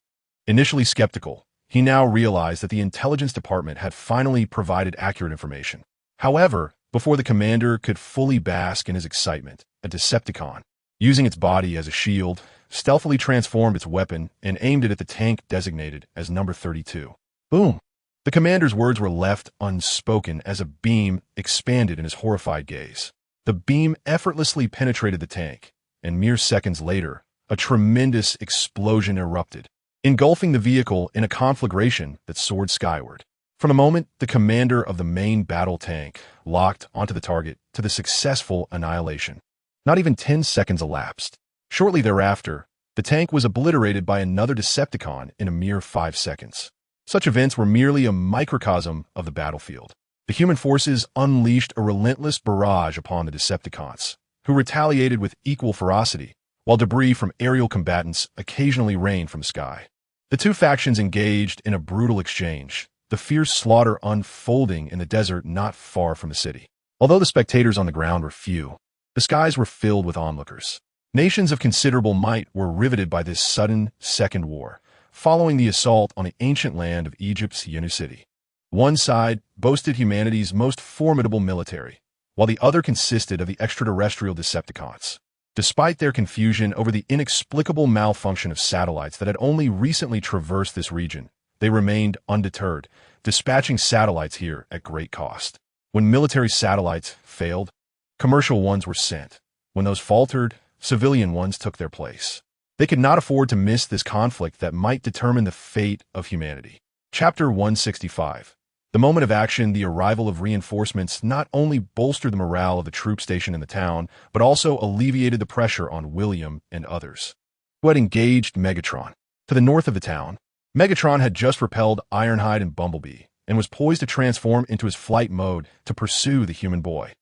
Initially skeptical, he now realized that the intelligence department had finally provided accurate information. However, before the commander could fully bask in his excitement, a Decepticon, using its body as a shield, stealthily transformed its weapon and aimed it at the tank designated as number 32. Boom! The commander's words were left unspoken as a beam expanded in his horrified gaze. The beam effortlessly penetrated the tank, and mere seconds later, a tremendous explosion erupted, engulfing the vehicle in a conflagration that soared skyward. From the moment the commander of the main battle tank locked onto the target to the successful annihilation, not even 10 seconds elapsed. Shortly thereafter, the tank was obliterated by another Decepticon in a mere 5 seconds. Such events were merely a microcosm of the battlefield. The human forces unleashed a relentless barrage upon the Decepticons, who retaliated with equal ferocity, while debris from aerial combatants occasionally rained from the sky. The two factions engaged in a brutal exchange, the fierce slaughter unfolding in the desert not far from the city. Although the spectators on the ground were few, the skies were filled with onlookers. Nations of considerable might were riveted by this sudden second war, following the assault on the ancient land of Egypt's Yenu city. One side boasted humanity's most formidable military, while the other consisted of the extraterrestrial Decepticons. Despite their confusion over the inexplicable malfunction of satellites that had only recently traversed this region, they remained undeterred, dispatching satellites here at great cost. When military satellites failed, commercial ones were sent. When those faltered, civilian ones took their place. They could not afford to miss this conflict that might determine the fate of humanity. Chapter 165. The moment of action, the arrival of reinforcements not only bolstered the morale of the troop station in the town, but also alleviated the pressure on William and others, who had engaged Megatron. To the north of the town, Megatron had just repelled Ironhide and Bumblebee, and was poised to transform into his flight mode to pursue the human boy.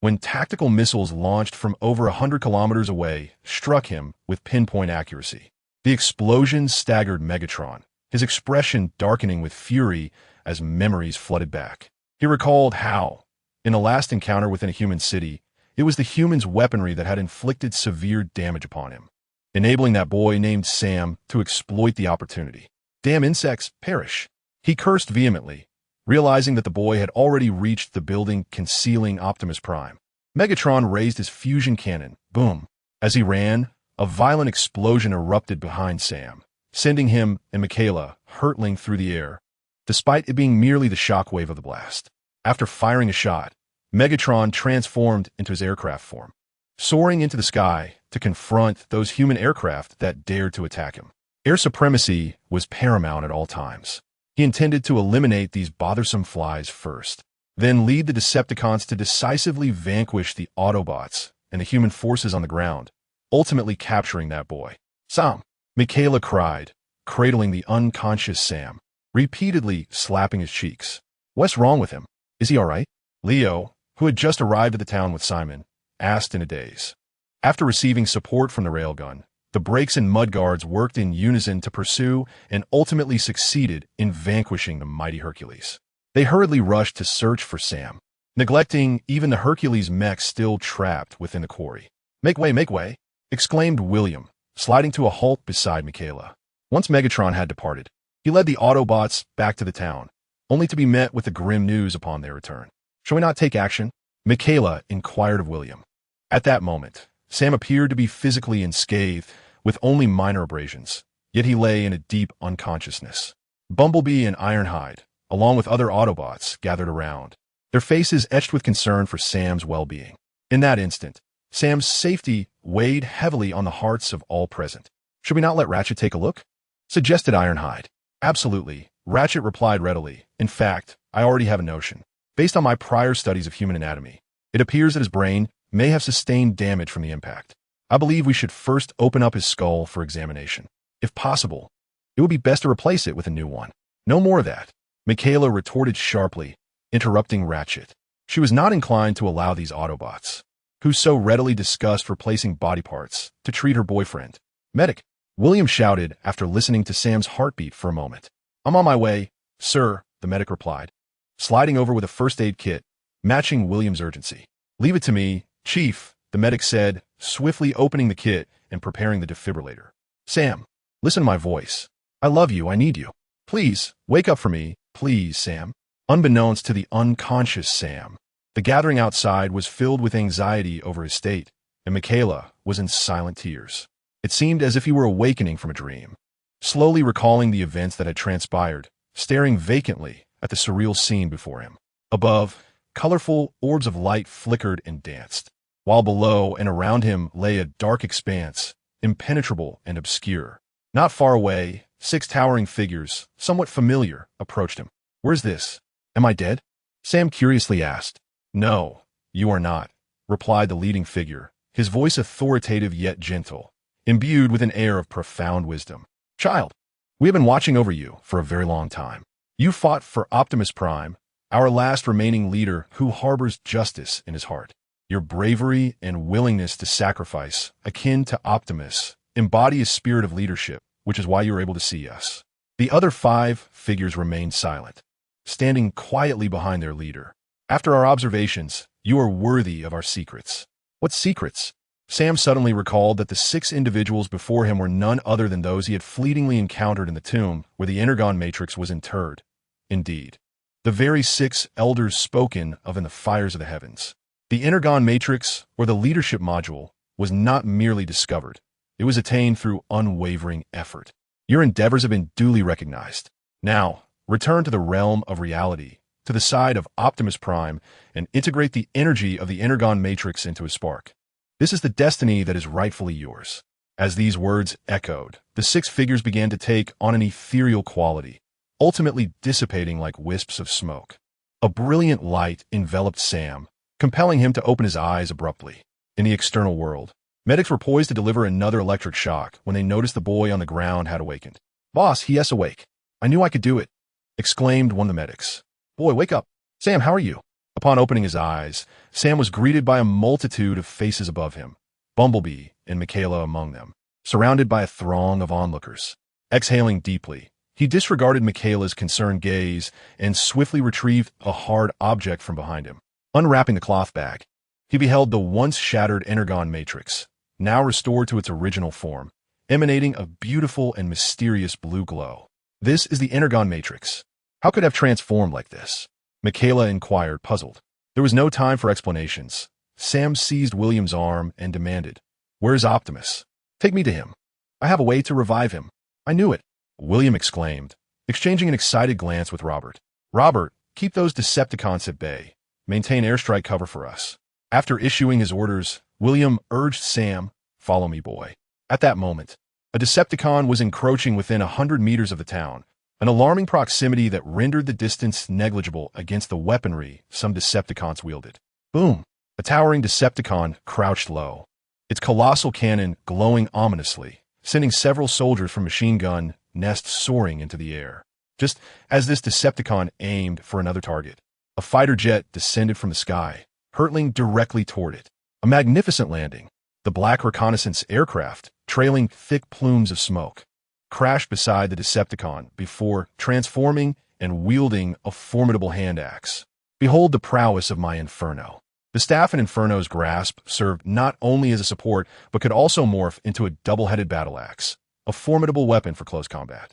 when tactical missiles launched from over 100 kilometers away struck him with pinpoint accuracy. The explosion staggered Megatron, his expression darkening with fury as memories flooded back. He recalled how, in a last encounter within a human city, it was the human's weaponry that had inflicted severe damage upon him, enabling that boy named Sam to exploit the opportunity. Damn insects, perish. He cursed vehemently, realizing that the boy had already reached the building concealing Optimus Prime. Megatron raised his fusion cannon. Boom. As he ran, a violent explosion erupted behind Sam, sending him and Michaela hurtling through the air, despite it being merely the shockwave of the blast. After firing a shot, Megatron transformed into his aircraft form, soaring into the sky to confront those human aircraft that dared to attack him. Air supremacy was paramount at all times. He intended to eliminate these bothersome flies first, then lead the Decepticons to decisively vanquish the Autobots and the human forces on the ground, ultimately capturing that boy. Sam, Michaela cried, cradling the unconscious Sam, repeatedly slapping his cheeks. What's wrong with him? Is he all right? Leo, who had just arrived at the town with Simon, asked in a daze. After receiving support from the railgun, the brakes and mudguards worked in unison to pursue and ultimately succeeded in vanquishing the mighty Hercules. They hurriedly rushed to search for Sam, neglecting even the Hercules mech still trapped within the quarry. Make way, exclaimed William, sliding to a halt beside Michaela. Once Megatron had departed, he led the Autobots back to the town, only to be met with the grim news upon their return. Shall we not take action? Michaela inquired of William. At that moment, Sam appeared to be physically unscathed, with only minor abrasions, yet he lay in a deep unconsciousness. Bumblebee and Ironhide, along with other Autobots, gathered around, their faces etched with concern for Sam's well-being. In that instant, Sam's safety weighed heavily on the hearts of all present. Should we not let Ratchet take a look? Suggested Ironhide. Absolutely, Ratchet replied readily. In fact, I already have a notion. Based on my prior studies of human anatomy, it appears that his brain may have sustained damage from the impact. I believe we should first open up his skull for examination. If possible, it would be best to replace it with a new one. No more of that, Michaela retorted sharply, interrupting Ratchet. She was not inclined to allow these Autobots, who so readily discussed replacing body parts, to treat her boyfriend. Medic, William shouted after listening to Sam's heartbeat for a moment. I'm on my way, sir, the medic replied, sliding over with a first aid kit, matching William's urgency. Leave it to me, Chief, the medic said, swiftly opening the kit and preparing the defibrillator. Sam, listen to my voice. I love you, I need you. Please, wake up for me, please, Sam. Unbeknownst to the unconscious Sam, the gathering outside was filled with anxiety over his state, and Michaela was in silent tears. It seemed as if he were awakening from a dream, slowly recalling the events that had transpired, staring vacantly at the surreal scene before him. Above, colorful orbs of light flickered and danced, while below and around him lay a dark expanse, impenetrable and obscure. Not far away, 6 towering figures, somewhat familiar, approached him. Where's this? Am I dead? Sam curiously asked. No, you are not, replied the leading figure, his voice authoritative yet gentle, imbued with an air of profound wisdom. Child, we have been watching over you for a very long time. You fought for Optimus Prime, our last remaining leader who harbors justice in his heart. Your bravery and willingness to sacrifice, akin to Optimus, embody a spirit of leadership, which is why you were able to see us. The other 5 figures remained silent, standing quietly behind their leader. After our observations, you are worthy of our secrets. What secrets? Sam suddenly recalled that the 6 individuals before him were none other than those he had fleetingly encountered in the tomb where the Energon Matrix was interred. Indeed, the very 6 elders spoken of in the fires of the heavens. The Energon Matrix, or the leadership module, was not merely discovered. It was attained through unwavering effort. Your endeavors have been duly recognized. Now, return to the realm of reality, to the side of Optimus Prime, and integrate the energy of the Energon Matrix into a spark. This is the destiny that is rightfully yours. As these words echoed, the 6 figures began to take on an ethereal quality, ultimately dissipating like wisps of smoke. A brilliant light enveloped Sam, compelling him to open his eyes abruptly. In the external world, medics were poised to deliver another electric shock when they noticed the boy on the ground had awakened. Boss, he is awake. I knew I could do it, exclaimed one of the medics. Boy, wake up. Sam, how are you? Upon opening his eyes, Sam was greeted by a multitude of faces above him, Bumblebee and Michaela among them, surrounded by a throng of onlookers. Exhaling deeply, he disregarded Michaela's concerned gaze and swiftly retrieved a hard object from behind him. Unwrapping the cloth bag, he beheld the once shattered Energon matrix, now restored to its original form, emanating a beautiful and mysterious blue glow. This is the Energon matrix. How could it have transformed like this? Michaela inquired, puzzled. There was no time for explanations. Sam seized William's arm and demanded, "Where's Optimus? Take me to him. I have a way to revive him." "I knew it," William exclaimed, exchanging an excited glance with Robert. "Robert, keep those Decepticons at bay. Maintain airstrike cover for us." After issuing his orders, William urged Sam, "Follow me, boy." At that moment, a Decepticon was encroaching within 100 meters of the town, an alarming proximity that rendered the distance negligible against the weaponry some Decepticons wielded. Boom! A towering Decepticon crouched low, its colossal cannon glowing ominously, sending several soldiers from machine gun nests soaring into the air. Just as this Decepticon aimed for another target, a fighter jet descended from the sky, hurtling directly toward it. A magnificent landing. The black reconnaissance aircraft, trailing thick plumes of smoke, crashed beside the Decepticon before transforming and wielding a formidable hand axe. Behold the prowess of my Inferno. The staff in Inferno's grasp served not only as a support, but could also morph into a double-headed battle axe, a formidable weapon for close combat.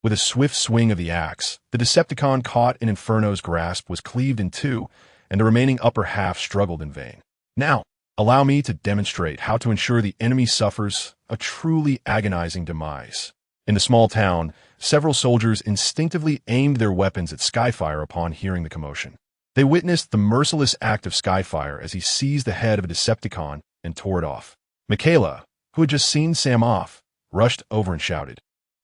With a swift swing of the axe, the Decepticon caught in Inferno's grasp was cleaved in two, and the remaining upper half struggled in vain. Now, allow me to demonstrate how to ensure the enemy suffers a truly agonizing demise. In the small town, several soldiers instinctively aimed their weapons at Skyfire upon hearing the commotion. They witnessed the merciless act of Skyfire as he seized the head of a Decepticon and tore it off. Michaela, who had just seen Sam off, rushed over and shouted,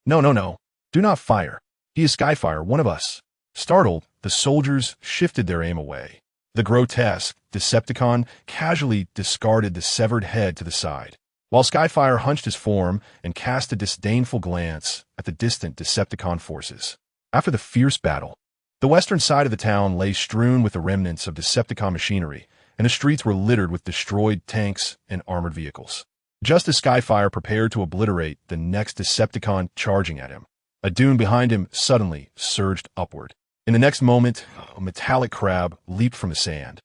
No, do not fire. He is Skyfire, one of us." Startled, the soldiers shifted their aim away. The grotesque Decepticon casually discarded the severed head to the side, while Skyfire hunched his form and cast a disdainful glance at the distant Decepticon forces. After the fierce battle, the western side of the town lay strewn with the remnants of Decepticon machinery, and the streets were littered with destroyed tanks and armored vehicles. Just as Skyfire prepared to obliterate the next Decepticon charging at him, a dune behind him suddenly surged upward. In the next moment, a metallic crab leaped from the sand,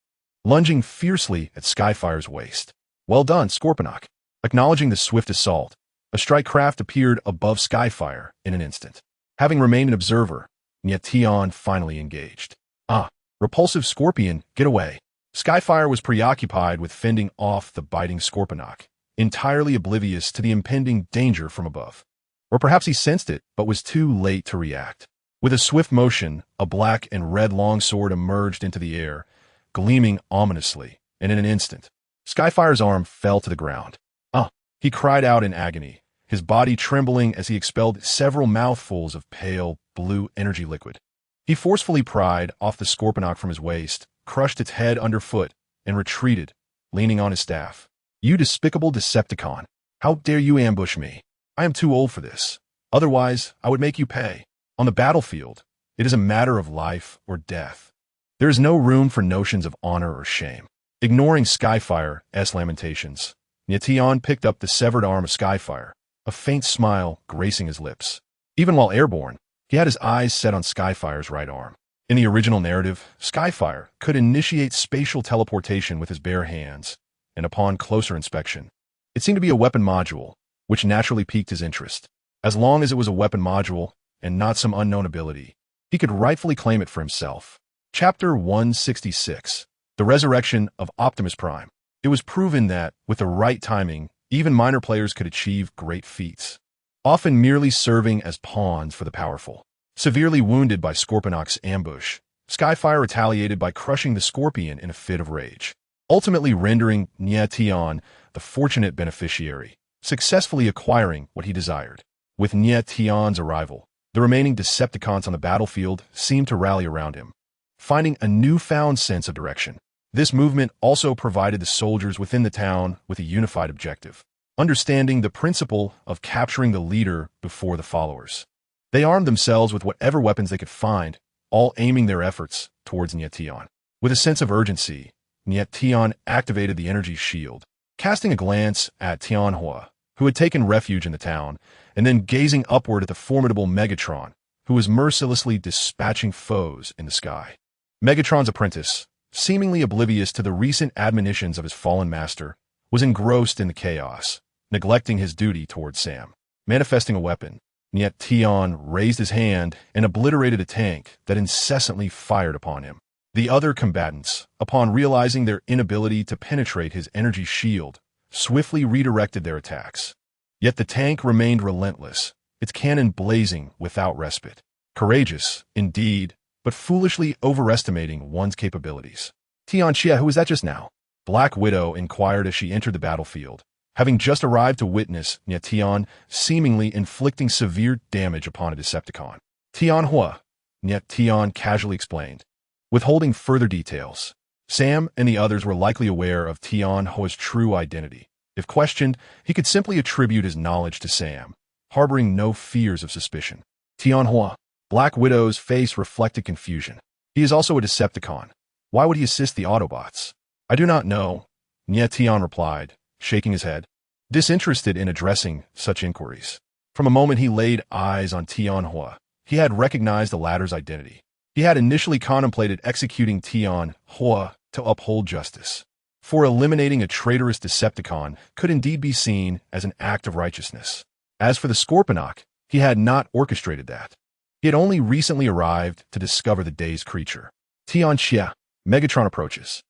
lunging fiercely at Skyfire's waist. "Well done, Scorponok." Acknowledging the swift assault, a strike craft appeared above Skyfire in an instant. Having remained an observer, Nie Tian finally engaged. "Ah, repulsive Scorpion, get away." Skyfire was preoccupied with fending off the biting Scorponok, entirely oblivious to the impending danger from above. Or perhaps he sensed it, but was too late to react. With a swift motion, a black and red longsword emerged into the air, gleaming ominously, and in an instant, Skyfire's arm fell to the ground. "Ah!" he cried out in agony, his body trembling as he expelled several mouthfuls of pale, blue energy liquid. He forcefully pried off the Scorponok from his waist, crushed its head underfoot, and retreated, leaning on his staff. "You despicable Decepticon! How dare you ambush me? I am too old for this. Otherwise, I would make you pay. On the battlefield, it is a matter of life or death. There is no room for notions of honor or shame." Ignoring Skyfire's lamentations, Nie Tian picked up the severed arm of Skyfire, a faint smile gracing his lips. Even while airborne, he had his eyes set on Skyfire's right arm. In the original narrative, Skyfire could initiate spatial teleportation with his bare hands, and upon closer inspection, it seemed to be a weapon module, which naturally piqued his interest. As long as it was a weapon module, and not some unknown ability, he could rightfully claim it for himself. Chapter 166. The Resurrection of Optimus Prime. It was proven that, with the right timing, even minor players could achieve great feats, often merely serving as pawns for the powerful. Severely wounded by Scorponok's ambush, Skyfire retaliated by crushing the Scorpion in a fit of rage, ultimately rendering Nie Tian the fortunate beneficiary, successfully acquiring what he desired. With Nie Tian's arrival, the remaining Decepticons on the battlefield seemed to rally around him, finding a newfound sense of direction. This movement also provided the soldiers within the town with a unified objective, understanding the principle of capturing the leader before the followers. They armed themselves with whatever weapons they could find, all aiming their efforts towards Nie Tian. With a sense of urgency, Nie Tian activated the energy shield, casting a glance at Tianhua, who had taken refuge in the town, and then gazing upward at the formidable Megatron, who was mercilessly dispatching foes in the sky. Megatron's apprentice, seemingly oblivious to the recent admonitions of his fallen master, was engrossed in the chaos, neglecting his duty towards Sam. Manifesting a weapon, Nie Tian raised his hand and obliterated a tank that incessantly fired upon him. The other combatants, upon realizing their inability to penetrate his energy shield, swiftly redirected their attacks. Yet the tank remained relentless, its cannon blazing without respite. Courageous, indeed, but foolishly overestimating one's capabilities. Tian Xie, who was that just now? Black Widow inquired as she entered the battlefield, having just arrived to witness Nie Tian seemingly inflicting severe damage upon a Decepticon. Tianhua, Nie Tian casually explained, withholding further details. Sam and the others were likely aware of Tianhua's true identity. If questioned, he could simply attribute his knowledge to Sam, harboring no fears of suspicion. Tianhua, Black Widow's face reflected confusion. He is also a Decepticon. Why would he assist the Autobots? I do not know, Nie Tian replied, shaking his head, disinterested in addressing such inquiries. From a moment he laid eyes on Tianhua, he had recognized the latter's identity. He had initially contemplated executing Tianhua to uphold justice, for eliminating a traitorous Decepticon could indeed be seen as an act of righteousness. As for the Scorponok, he had not orchestrated that. He had only recently arrived to discover the day's creature. Tian Xie, Megatron approaches.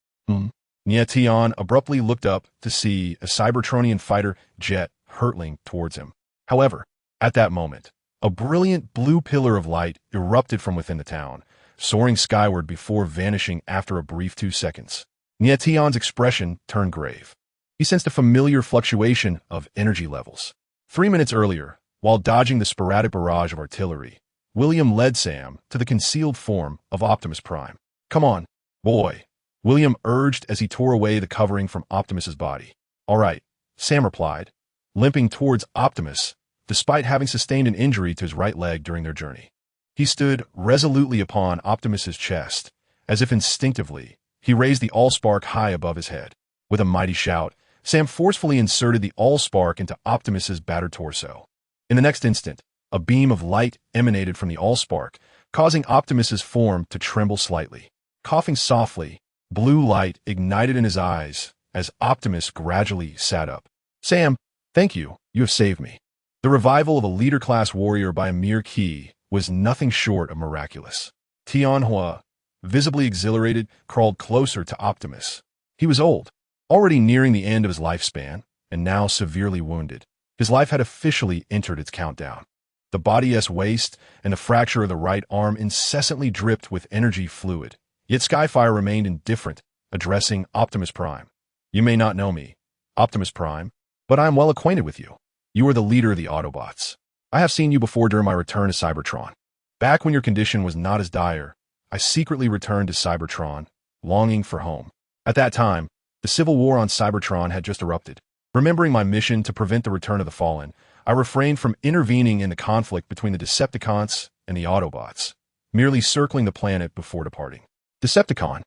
Nie Tian abruptly looked up to see a Cybertronian fighter jet hurtling towards him. However, at that moment, a brilliant blue pillar of light erupted from within the town, soaring skyward before vanishing after a brief 2 seconds. Nie Tian's expression turned grave. He sensed a familiar fluctuation of energy levels. 3 minutes earlier, while dodging the sporadic barrage of artillery, William led Sam to the concealed form of Optimus Prime. Come on, boy, William urged as he tore away the covering from Optimus's body. All right, Sam replied, limping towards Optimus, despite having sustained an injury to his right leg during their journey. He stood resolutely upon Optimus's chest, as if instinctively, he raised the Allspark high above his head. With a mighty shout, Sam forcefully inserted the Allspark into Optimus's battered torso. In the next instant, a beam of light emanated from the Allspark, causing Optimus's form to tremble slightly. Coughing softly, blue light ignited in his eyes as Optimus gradually sat up. Sam, thank you, you have saved me. The revival of a leader-class warrior by a mere key was nothing short of miraculous. Tianhua, visibly exhilarated, crawled closer to Optimus. He was old, already nearing the end of his lifespan, and now severely wounded. His life had officially entered its countdown. The body's waist and the fracture of the right arm incessantly dripped with energy fluid. Yet Skyfire remained indifferent, addressing Optimus Prime. You may not know me, Optimus Prime, but I am well acquainted with you. You are the leader of the Autobots. I have seen you before during my return to Cybertron. Back when your condition was not as dire, I secretly returned to Cybertron, longing for home. At that time, the civil war on Cybertron had just erupted. Remembering my mission to prevent the return of the Fallen, I refrained from intervening in the conflict between the Decepticons and the Autobots, merely circling the planet before departing. Decepticon,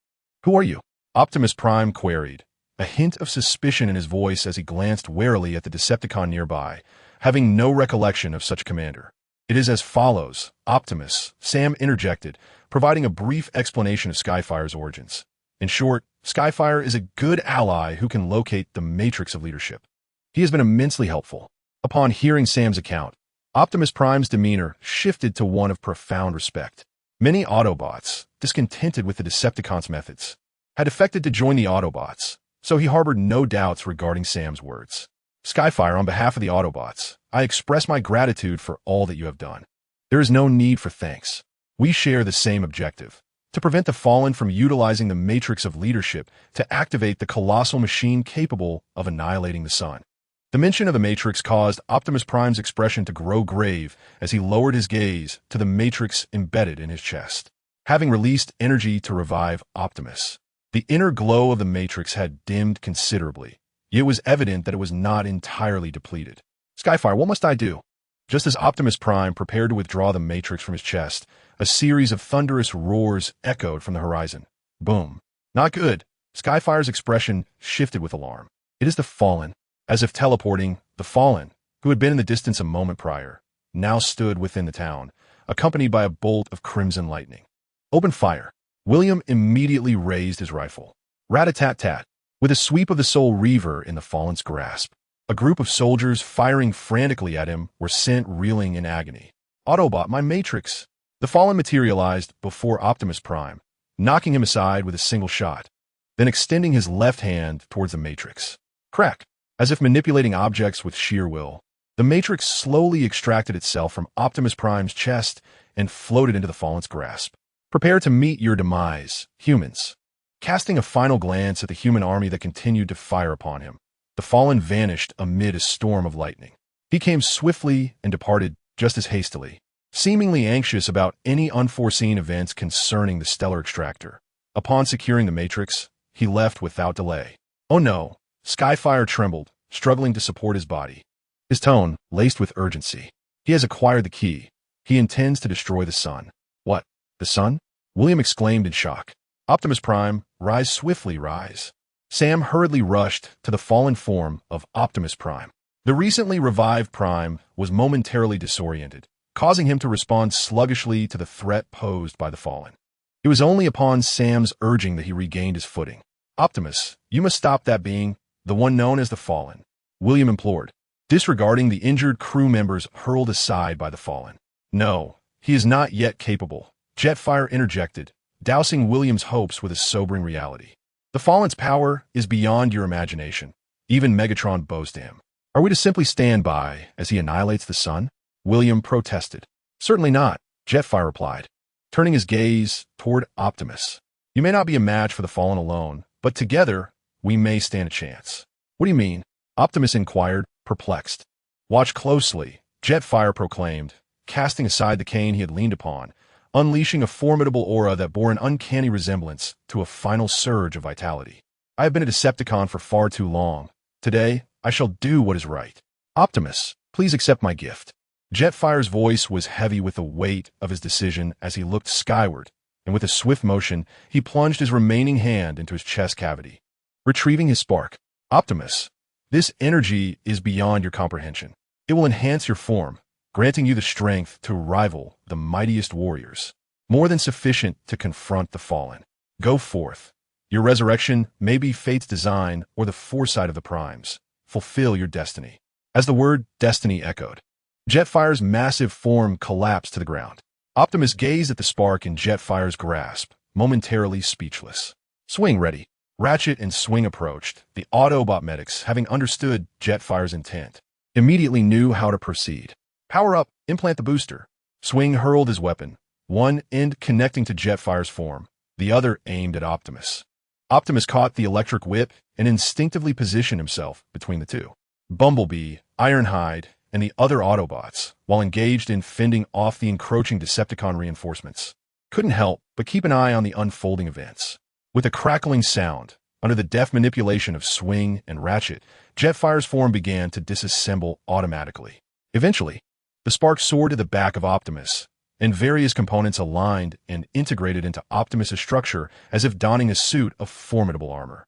who are you? Optimus Prime queried, a hint of suspicion in his voice as he glanced warily at the Decepticon nearby, having no recollection of such commander. It is as follows, Optimus, Sam interjected, providing a brief explanation of Skyfire's origins. In short, Skyfire is a good ally who can locate the matrix of leadership. He has been immensely helpful. Upon hearing Sam's account, Optimus Prime's demeanor shifted to one of profound respect. Many Autobots, discontented with the Decepticons' methods, had defected to join the Autobots, so he harbored no doubts regarding Sam's words. Skyfire, on behalf of the Autobots, I express my gratitude for all that you have done. There is no need for thanks. We share the same objective, to prevent the Fallen from utilizing the matrix of leadership to activate the colossal machine capable of annihilating the sun. The mention of the matrix caused Optimus Prime's expression to grow grave as he lowered his gaze to the matrix embedded in his chest. Having released energy to revive Optimus, the inner glow of the matrix had dimmed considerably. It was evident that it was not entirely depleted. Skyfire, what must I do? Just as Optimus Prime prepared to withdraw the matrix from his chest, a series of thunderous roars echoed from the horizon. Boom. Not good. Skyfire's expression shifted with alarm. It is the Fallen. As if teleporting, the Fallen, who had been in the distance a moment prior, now stood within the town, accompanied by a bolt of crimson lightning. Open fire. William immediately raised his rifle. Rat-a-tat-tat. With a sweep of the Soul Reaver in the Fallen's grasp, a group of soldiers firing frantically at him were sent reeling in agony. Autobot, my Matrix! The Fallen materialized before Optimus Prime, knocking him aside with a single shot, then extending his left hand towards the Matrix. Crack! As if manipulating objects with sheer will, the Matrix slowly extracted itself from Optimus Prime's chest and floated into the Fallen's grasp. Prepare to meet your demise, humans. Casting a final glance at the human army that continued to fire upon him, the Fallen vanished amid a storm of lightning. He came swiftly and departed just as hastily, seemingly anxious about any unforeseen events concerning the stellar extractor. Upon securing the Matrix, he left without delay. Oh no! Skyfire trembled, struggling to support his body. His tone, laced with urgency. He has acquired the key. He intends to destroy the sun. What? The sun? William exclaimed in shock. Optimus Prime, rise swiftly, rise. Sam hurriedly rushed to the fallen form of Optimus Prime. The recently revived Prime was momentarily disoriented, causing him to respond sluggishly to the threat posed by the Fallen. It was only upon Sam's urging that he regained his footing. Optimus, you must stop that being, the one known as the Fallen, William implored, disregarding the injured crew members hurled aside by the Fallen. No, he is not yet capable, Jetfire interjected, dousing William's hopes with a sobering reality. The Fallen's power is beyond your imagination. Even Megatron bows to him. Are we to simply stand by as he annihilates the sun? William protested. Certainly not, Jetfire replied, turning his gaze toward Optimus. You may not be a match for the Fallen alone, but together, we may stand a chance. What do you mean? Optimus inquired, perplexed. Watch closely, Jetfire proclaimed, casting aside the cane he had leaned upon, unleashing a formidable aura that bore an uncanny resemblance to a final surge of vitality. I have been a Decepticon for far too long. Today, I shall do what is right. Optimus, please accept my gift. Jetfire's voice was heavy with the weight of his decision as he looked skyward, and with a swift motion, he plunged his remaining hand into his chest cavity. Retrieving his spark. Optimus, this energy is beyond your comprehension. It will enhance your form, granting you the strength to rival the mightiest warriors, more than sufficient to confront the Fallen. Go forth. Your resurrection may be fate's design or the foresight of the Primes. Fulfill your destiny. As the word destiny echoed, Jetfire's massive form collapsed to the ground. Optimus gazed at the spark in Jetfire's grasp, momentarily speechless. Swing ready. Ratchet and Swing approached, the Autobot medics, having understood Jetfire's intent, immediately knew how to proceed. Power up, implant the booster. Swing hurled his weapon, one end connecting to Jetfire's form, the other aimed at Optimus. Optimus caught the electric whip and instinctively positioned himself between the two. Bumblebee, Ironhide, and the other Autobots, while engaged in fending off the encroaching Decepticon reinforcements, couldn't help but keep an eye on the unfolding events. With a crackling sound, under the deft manipulation of Swing and Ratchet, Jetfire's form began to disassemble automatically. Eventually, the spark soared to the back of Optimus, and various components aligned and integrated into Optimus's structure as if donning a suit of formidable armor.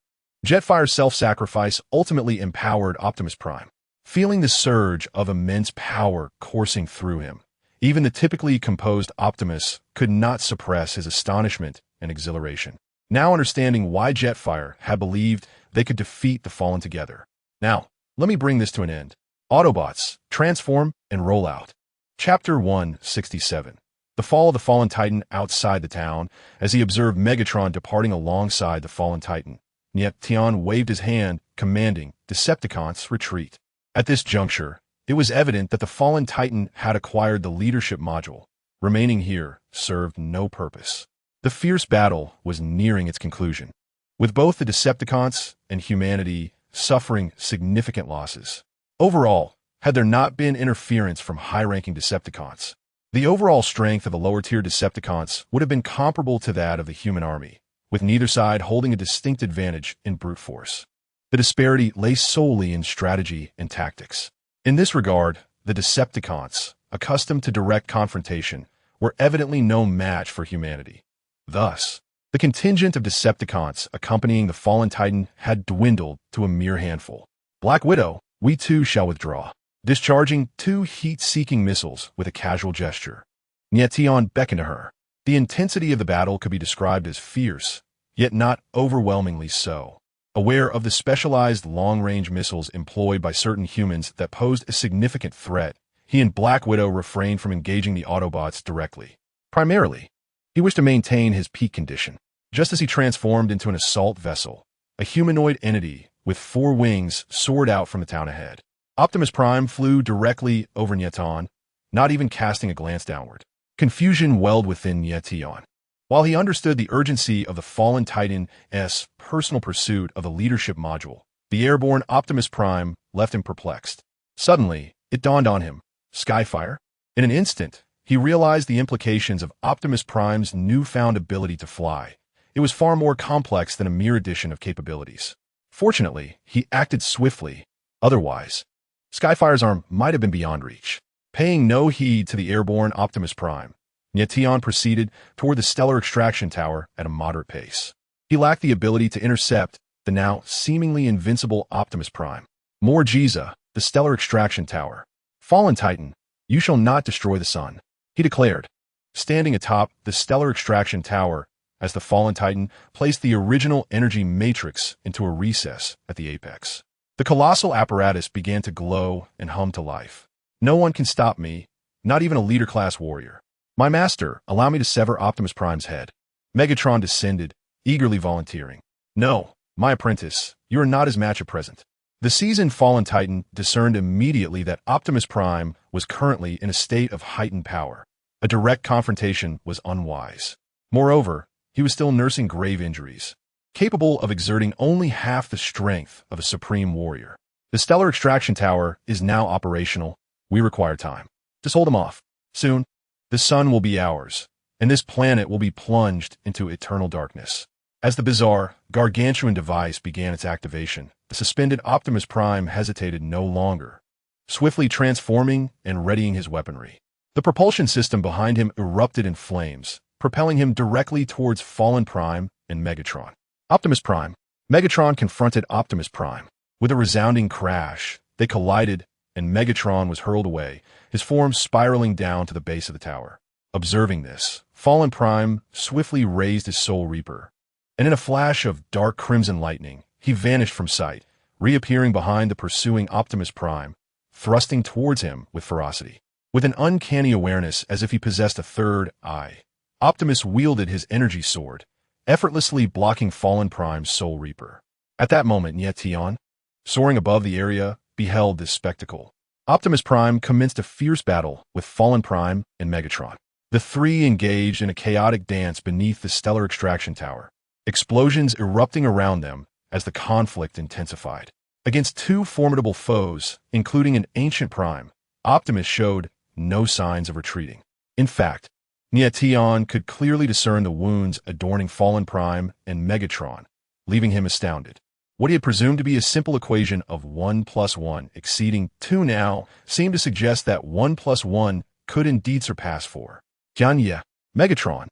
Jetfire's self-sacrifice ultimately empowered Optimus Prime. Feeling the surge of immense power coursing through him, even the typically composed Optimus could not suppress his astonishment and exhilaration. Now understanding why Jetfire had believed they could defeat the Fallen together. Now, let me bring this to an end. Autobots, transform and roll out. Chapter 167. The fall of the Fallen Titan outside the town, as he observed Megatron departing alongside the Fallen Titan. Nie Tian waved his hand, commanding Decepticons retreat. At this juncture, it was evident that the Fallen Titan had acquired the leadership module. Remaining here served no purpose. The fierce battle was nearing its conclusion, with both the Decepticons and humanity suffering significant losses. Overall, had there not been interference from high-ranking Decepticons, the overall strength of the lower-tier Decepticons would have been comparable to that of the human army, with neither side holding a distinct advantage in brute force. The disparity lay solely in strategy and tactics. In this regard, the Decepticons, accustomed to direct confrontation, were evidently no match for humanity. Thus, The contingent of Decepticons accompanying the fallen Titan had dwindled to a mere handful. Black Widow, we too shall withdraw. Discharging 2 heat-seeking missiles with a casual gesture, Nie Tian beckoned to her. The intensity of the battle could be described as fierce, yet not overwhelmingly so. Aware of the specialized long-range missiles employed by certain humans that posed a significant threat, he and Black Widow refrained from engaging the Autobots directly. Primarily, he wished to maintain his peak condition. Just as he transformed into an assault vessel, a humanoid entity with 4 wings soared out from the town ahead. Optimus Prime flew directly over Nie Tian, not even casting a glance downward. Confusion welled within Nie Tian. While he understood the urgency of the fallen Titan's personal pursuit of the leadership module, the airborne Optimus Prime left him perplexed. Suddenly, it dawned on him. Skyfire? In an instant, he realized the implications of Optimus Prime's newfound ability to fly. It was far more complex than a mere addition of capabilities. Fortunately, he acted swiftly. Otherwise, Skyfire's arm might have been beyond reach. Paying no heed to the airborne Optimus Prime, Nie Tian proceeded toward the stellar extraction tower at a moderate pace. He lacked the ability to intercept the now seemingly invincible Optimus Prime. More Giza, the stellar extraction tower. Fallen Titan, you shall not destroy the sun, he declared, standing atop the stellar extraction tower as the fallen Titan placed the original energy matrix into a recess at the apex. The colossal apparatus began to glow and hum to life. No one can stop me, not even a leader-class warrior. My master, allow me to sever Optimus Prime's head. Megatron descended, eagerly volunteering. No, my apprentice, you are not his match at present. The seasoned fallen Titan discerned immediately that Optimus Prime was currently in a state of heightened power. A direct confrontation was unwise. Moreover, he was still nursing grave injuries, capable of exerting only half the strength of a supreme warrior. The stellar extraction tower is now operational. We require time. Just hold him off. Soon, the sun will be ours, and this planet will be plunged into eternal darkness. As the bizarre, gargantuan device began its activation, the suspended Optimus Prime hesitated no longer, swiftly transforming and readying his weaponry. The propulsion system behind him erupted in flames, propelling him directly towards Fallen Prime and Megatron. Optimus Prime. Megatron confronted Optimus Prime. With a resounding crash, they collided, and Megatron was hurled away, his form spiraling down to the base of the tower. Observing this, Fallen Prime swiftly raised his Soul Reaper, and in a flash of dark crimson lightning, he vanished from sight, reappearing behind the pursuing Optimus Prime, thrusting towards him with ferocity. With an uncanny awareness as if he possessed a third eye, Optimus wielded his energy sword, effortlessly blocking Fallen Prime's Soul Reaper. At that moment, Nie Tian, soaring above the area, beheld this spectacle. Optimus Prime commenced a fierce battle with Fallen Prime and Megatron. The 3 engaged in a chaotic dance beneath the stellar extraction tower, explosions erupting around them as the conflict intensified. Against 2 formidable foes, including an ancient Prime, Optimus showed no signs of retreating. In fact, Nie Tian could clearly discern the wounds adorning Fallen Prime and Megatron, leaving him astounded. What he had presumed to be a simple equation of 1 + 1 exceeding 2 now seemed to suggest that 1 + 1 could indeed surpass 4. Tian, Megatron,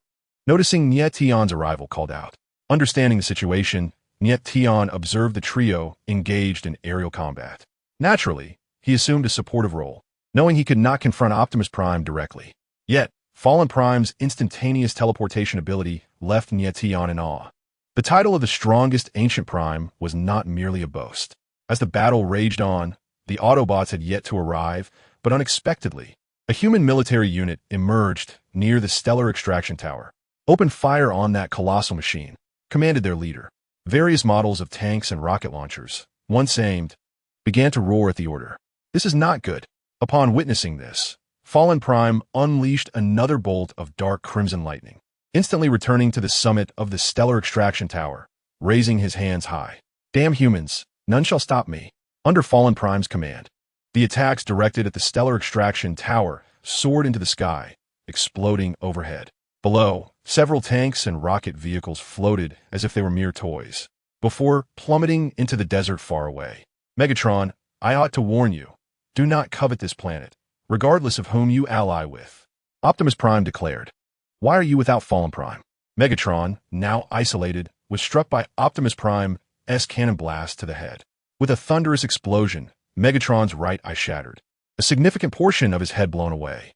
noticing Nie Tian's arrival, called out. Understanding the situation, Nie Tian observed the trio engaged in aerial combat. Naturally, he assumed a supportive role, knowing he could not confront Optimus Prime directly. Yet, Fallen Prime's instantaneous teleportation ability left Nie Tian in awe. The title of the strongest ancient Prime was not merely a boast. As the battle raged on, the Autobots had yet to arrive, but unexpectedly, a human military unit emerged near the stellar extraction tower. Open fire on that colossal machine, commanded their leader. Various models of tanks and rocket launchers, once aimed, began to roar at the order. This is not good. Upon witnessing this, Fallen Prime unleashed another bolt of dark crimson lightning, instantly returning to the summit of the stellar extraction tower, raising his hands high. Damn humans, none shall stop me. Under Fallen Prime's command, the attacks directed at the stellar extraction tower soared into the sky, exploding overhead. Below, several tanks and rocket vehicles floated as if they were mere toys, before plummeting into the desert far away. Megatron, I ought to warn you, do not covet this planet, regardless of whom you ally with, Optimus Prime declared. Why are you without Fallen Prime? Megatron, now isolated, was struck by Optimus Prime's cannon blast to the head. With a thunderous explosion, Megatron's right eye shattered, a significant portion of his head blown away.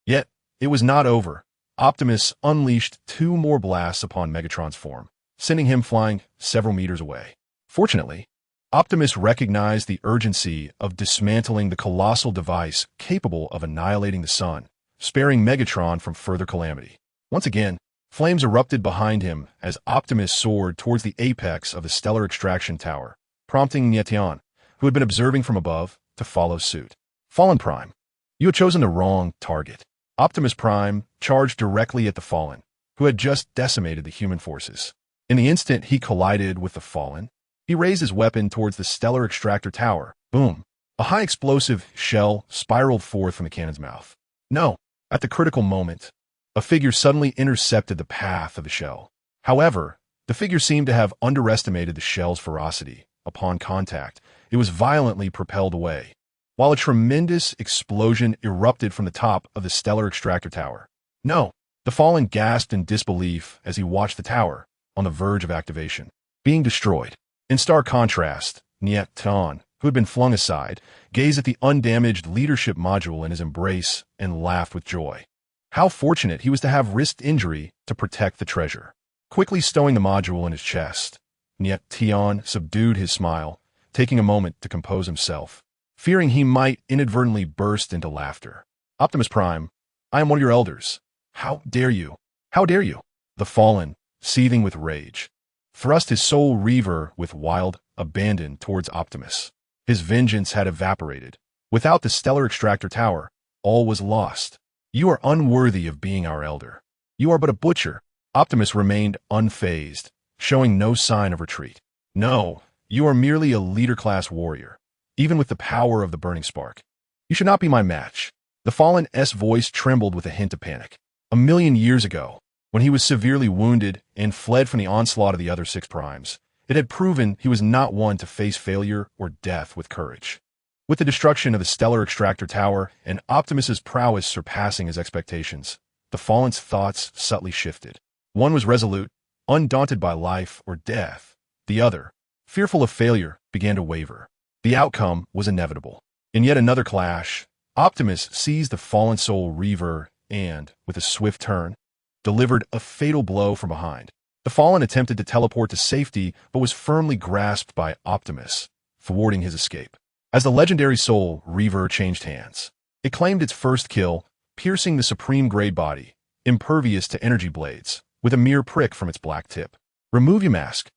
Yet, it was not over. Optimus unleashed 2 more blasts upon Megatron's form, sending him flying several meters away. Fortunately, Optimus recognized the urgency of dismantling the colossal device capable of annihilating the sun, sparing Megatron from further calamity. Once again, flames erupted behind him as Optimus soared towards the apex of the stellar extraction tower, prompting Nie Tian, who had been observing from above, to follow suit. Fallen Prime, you had chosen the wrong target. Optimus Prime charged directly at the Fallen, who had just decimated the human forces. In the instant he collided with the Fallen, he raised his weapon towards the stellar extractor tower. Boom! A high explosive shell spiraled forth from the cannon's mouth. No! At the critical moment, a figure suddenly intercepted the path of the shell. However, the figure seemed to have underestimated the shell's ferocity. Upon contact, it was violently propelled away, while a tremendous explosion erupted from the top of the stellar extractor tower. No! The Fallen gasped in disbelief as he watched the tower, on the verge of activation, being destroyed. In stark contrast, Nie Tian, who had been flung aside, gazed at the undamaged leadership module in his embrace and laughed with joy. How fortunate he was to have risked injury to protect the treasure. Quickly stowing the module in his chest, Nie Tian subdued his smile, taking a moment to compose himself, fearing he might inadvertently burst into laughter. Optimus Prime, I am one of your elders. How dare you? How dare you? The Fallen, seething with rage, thrust his Soul Reaver with wild abandon towards Optimus. His vengeance had evaporated. Without the stellar extractor tower, all was lost. You are unworthy of being our elder. You are but a butcher. Optimus remained unfazed, showing no sign of retreat. No, you are merely a leader-class warrior, even with the power of the burning spark. You should not be my match. The Fallen's voice trembled with a hint of panic. 1,000,000 years ago, when he was severely wounded and fled from the onslaught of the other 6 primes, it had proven he was not one to face failure or death with courage. With the destruction of the stellar extractor tower and Optimus's prowess surpassing his expectations, the Fallen's thoughts subtly shifted. One was resolute, undaunted by life or death. The other, fearful of failure, began to waver. The outcome was inevitable. In yet another clash, Optimus seized the fallen Soul Reaver and, with a swift turn, delivered a fatal blow from behind. The Fallen attempted to teleport to safety but was firmly grasped by Optimus, thwarting his escape. As the legendary Soul Reaver changed hands, it claimed its first kill, piercing the supreme-grade body, impervious to energy blades, with a mere prick from its black tip. Remove your mask.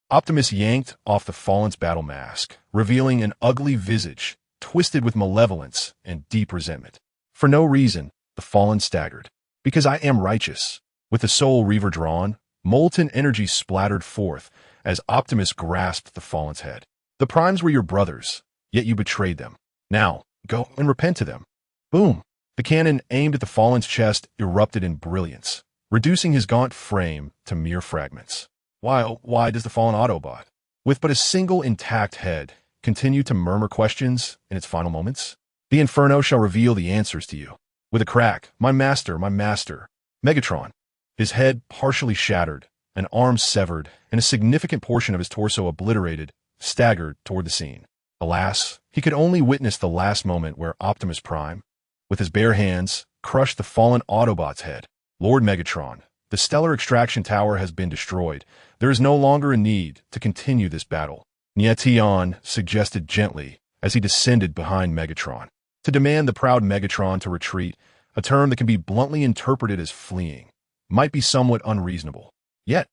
Optimus yanked off the Fallen's battle mask, revealing an ugly visage, twisted with malevolence and deep resentment. For no reason, the Fallen staggered. Because I am righteous. With the Soul Reaver drawn, molten energy splattered forth as Optimus grasped the Fallen's head. The Primes were your brothers, yet you betrayed them. Now, go and repent to them. Boom! The cannon aimed at the Fallen's chest erupted in brilliance, reducing his gaunt frame to mere fragments. Why does the Fallen Autobot, with but a single intact head, continue to murmur questions in its final moments? The Inferno shall reveal the answers to you. With a crack, my master, Megatron, his head partially shattered, an arm severed, and a significant portion of his torso obliterated, staggered toward the scene. Alas, he could only witness the last moment where Optimus Prime, with his bare hands, crushed the fallen Autobot's head. Lord Megatron, the stellar extraction tower has been destroyed. There is no longer a need to continue this battle. Nie Tian suggested gently as he descended behind Megatron. To demand the proud Megatron to retreat, a term that can be bluntly interpreted as fleeing, might be somewhat unreasonable. Yet,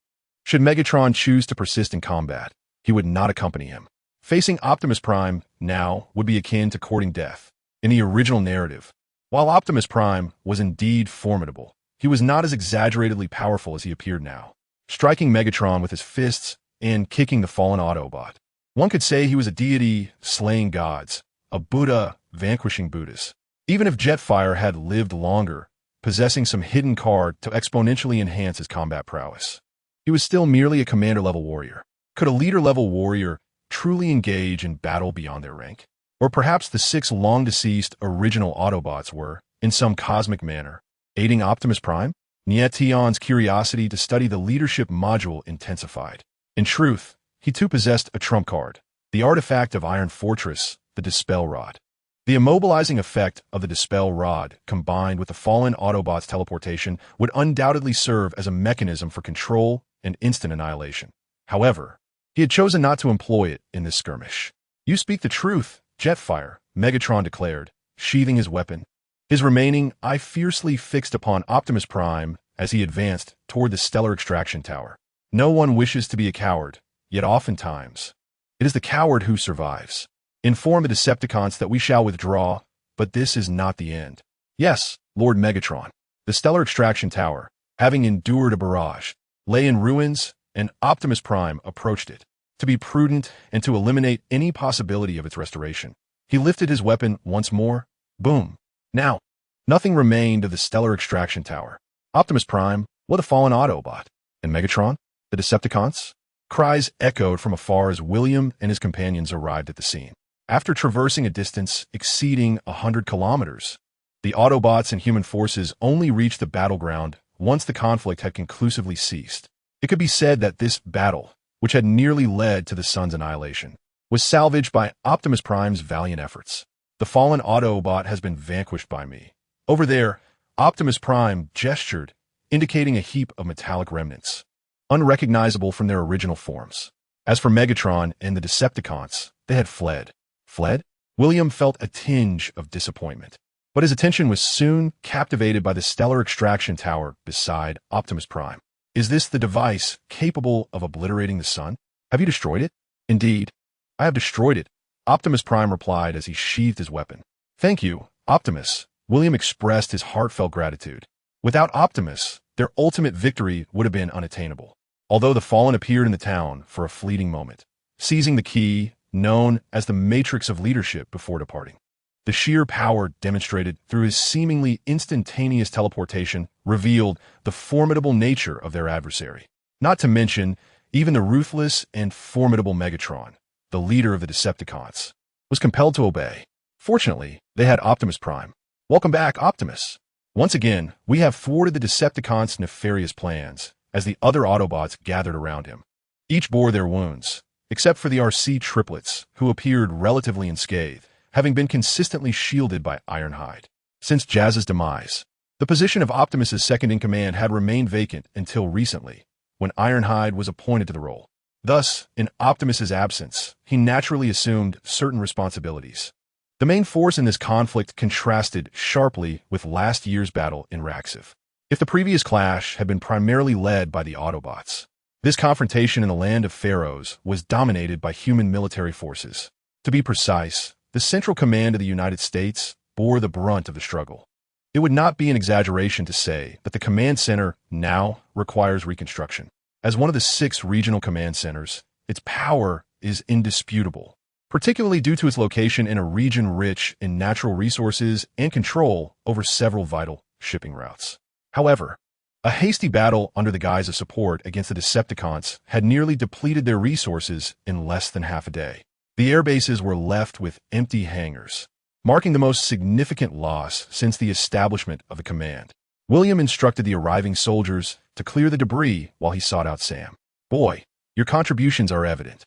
should Megatron choose to persist in combat, he would not accompany him. Facing Optimus Prime now would be akin to courting death. In the original narrative, while Optimus Prime was indeed formidable, he was not as exaggeratedly powerful as he appeared now, striking Megatron with his fists and kicking the fallen Autobot. One could say he was a deity slaying gods, a Buddha vanquishing Buddhas. Even if Jetfire had lived longer, possessing some hidden card to exponentially enhance his combat prowess, he was still merely a commander-level warrior. Could a leader-level warrior truly engage in battle beyond their rank? Or perhaps the 6 long-deceased original Autobots were, in some cosmic manner, aiding Optimus Prime? Nie Tian's curiosity to study the leadership module intensified. In truth, he too possessed a trump card, the artifact of Iron Fortress, the Dispel Rod. The immobilizing effect of the Dispel Rod, combined with the fallen Autobot's teleportation, would undoubtedly serve as a mechanism for control and instant annihilation. However, he had chosen not to employ it in this skirmish. "You speak the truth, Jetfire," Megatron declared, sheathing his weapon. His remaining eye fiercely fixed upon Optimus Prime as he advanced toward the stellar extraction tower. No one wishes to be a coward, yet oftentimes, it is the coward who survives. "Inform the Decepticons that we shall withdraw, but this is not the end." "Yes, Lord Megatron." The stellar extraction tower, having endured a barrage, lay in ruins, and Optimus Prime approached it. To be prudent and to eliminate any possibility of its restoration, he lifted his weapon once more. Boom. Now, nothing remained of the stellar extraction tower. Optimus Prime, what a fallen Autobot. And Megatron? The Decepticons? Cries echoed from afar as William and his companions arrived at the scene. After traversing a distance exceeding 100 kilometers, the Autobots and human forces only reached the battleground once the conflict had conclusively ceased. It could be said that this battle, which had nearly led to the sun's annihilation, was salvaged by Optimus Prime's valiant efforts. "The fallen Autobot has been vanquished by me. Over there," Optimus Prime gestured, indicating a heap of metallic remnants, unrecognizable from their original forms. As for Megatron and the Decepticons, they had fled. Fled? William felt a tinge of disappointment, but his attention was soon captivated by the stellar extraction tower beside Optimus Prime. "Is this the device capable of obliterating the sun? Have you destroyed it?" "Indeed, I have destroyed it," Optimus Prime replied as he sheathed his weapon. "Thank you, Optimus." William expressed his heartfelt gratitude. Without Optimus, their ultimate victory would have been unattainable. Although the Fallen appeared in the town for a fleeting moment, seizing the key, known as the Matrix of Leadership, before departing. The sheer power demonstrated through his seemingly instantaneous teleportation revealed the formidable nature of their adversary. Not to mention, even the ruthless and formidable Megatron, the leader of the Decepticons, was compelled to obey. Fortunately, they had Optimus Prime. "Welcome back, Optimus." Once again, we have thwarted the Decepticons' nefarious plans as the other Autobots gathered around him. Each bore their wounds, except for the RC triplets, who appeared relatively unscathed, having been consistently shielded by Ironhide. Since Jazz's demise, the position of Optimus's second-in-command had remained vacant until recently, when Ironhide was appointed to the role. Thus, in Optimus's absence, he naturally assumed certain responsibilities. The main force in this conflict contrasted sharply with last year's battle in Raxiv. If the previous clash had been primarily led by the Autobots, this confrontation in the land of Pharaohs was dominated by human military forces. To be precise, the Central Command of the United States bore the brunt of the struggle. It would not be an exaggeration to say that the command center now requires reconstruction. As one of the 6 regional command centers, its power is indisputable, particularly due to its location in a region rich in natural resources and control over several vital shipping routes. However, a hasty battle under the guise of support against the Decepticons had nearly depleted their resources in less than half a day. The air bases were left with empty hangars, marking the most significant loss since the establishment of the command. William instructed the arriving soldiers to clear the debris while he sought out Sam. "Boy, your contributions are evident,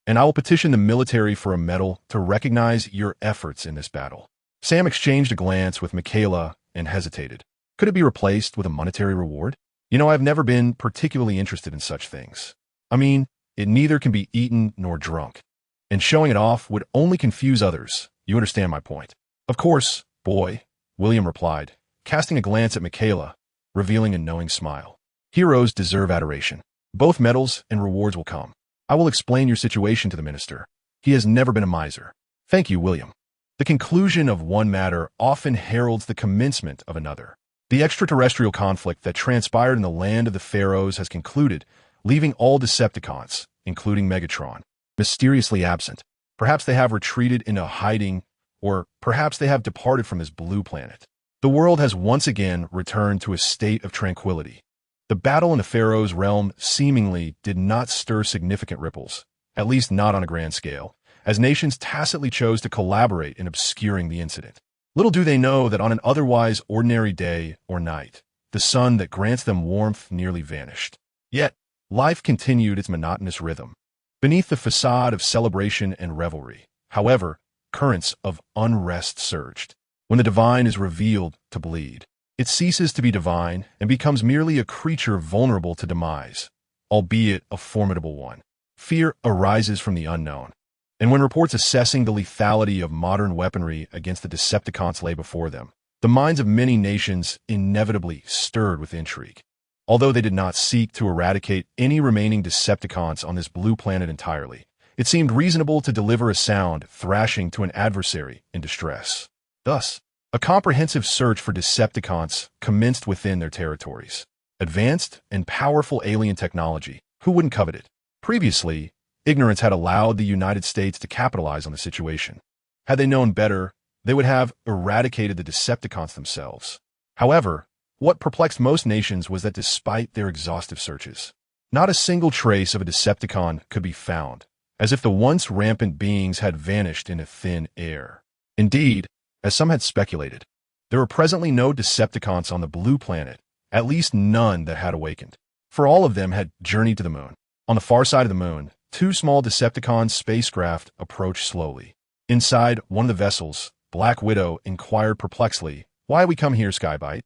and I will petition the military for a medal to recognize your efforts in this battle." Sam exchanged a glance with Michaela and hesitated. Could it be replaced with a monetary reward? I've never been particularly interested in such things. I mean, it neither can be eaten nor drunk, and showing it off would only confuse others. You understand my point. "Of course, boy," William replied, casting a glance at Michaela, revealing a knowing smile. "Heroes deserve adoration. Both medals and rewards will come. I will explain your situation to the minister. He has never been a miser." "Thank you, William." The conclusion of one matter often heralds the commencement of another. The extraterrestrial conflict that transpired in the land of the Pharaohs has concluded, leaving all Decepticons, including Megatron, mysteriously absent. Perhaps they have retreated into hiding, or perhaps they have departed from this blue planet. The world has once again returned to a state of tranquility. The battle in the Pharaohs' realm seemingly did not stir significant ripples, at least not on a grand scale, as nations tacitly chose to collaborate in obscuring the incident. Little do they know that on an otherwise ordinary day or night, the sun that grants them warmth nearly vanished. Yet, life continued its monotonous rhythm. Beneath the facade of celebration and revelry, however, currents of unrest surged. When the divine is revealed to bleed, it ceases to be divine and becomes merely a creature vulnerable to demise, albeit a formidable one. Fear arises from the unknown, and when reports assessing the lethality of modern weaponry against the Decepticons lay before them, the minds of many nations inevitably stirred with intrigue. Although they did not seek to eradicate any remaining Decepticons on this blue planet entirely, it seemed reasonable to deliver a sound thrashing to an adversary in distress. Thus, a comprehensive search for Decepticons commenced within their territories. Advanced and powerful alien technology, who wouldn't covet it? Previously, ignorance had allowed the United States to capitalize on the situation. Had they known better, they would have eradicated the Decepticons themselves. However, what perplexed most nations was that despite their exhaustive searches, not a single trace of a Decepticon could be found, as if the once rampant beings had vanished into thin air. Indeed, as some had speculated, there were presently no Decepticons on the blue planet, at least none that had awakened, for all of them had journeyed to the moon. On the far side of the moon, two small Decepticon spacecraft approached slowly. Inside one of the vessels, Black Widow inquired perplexedly, "Why we come here, Skybite?"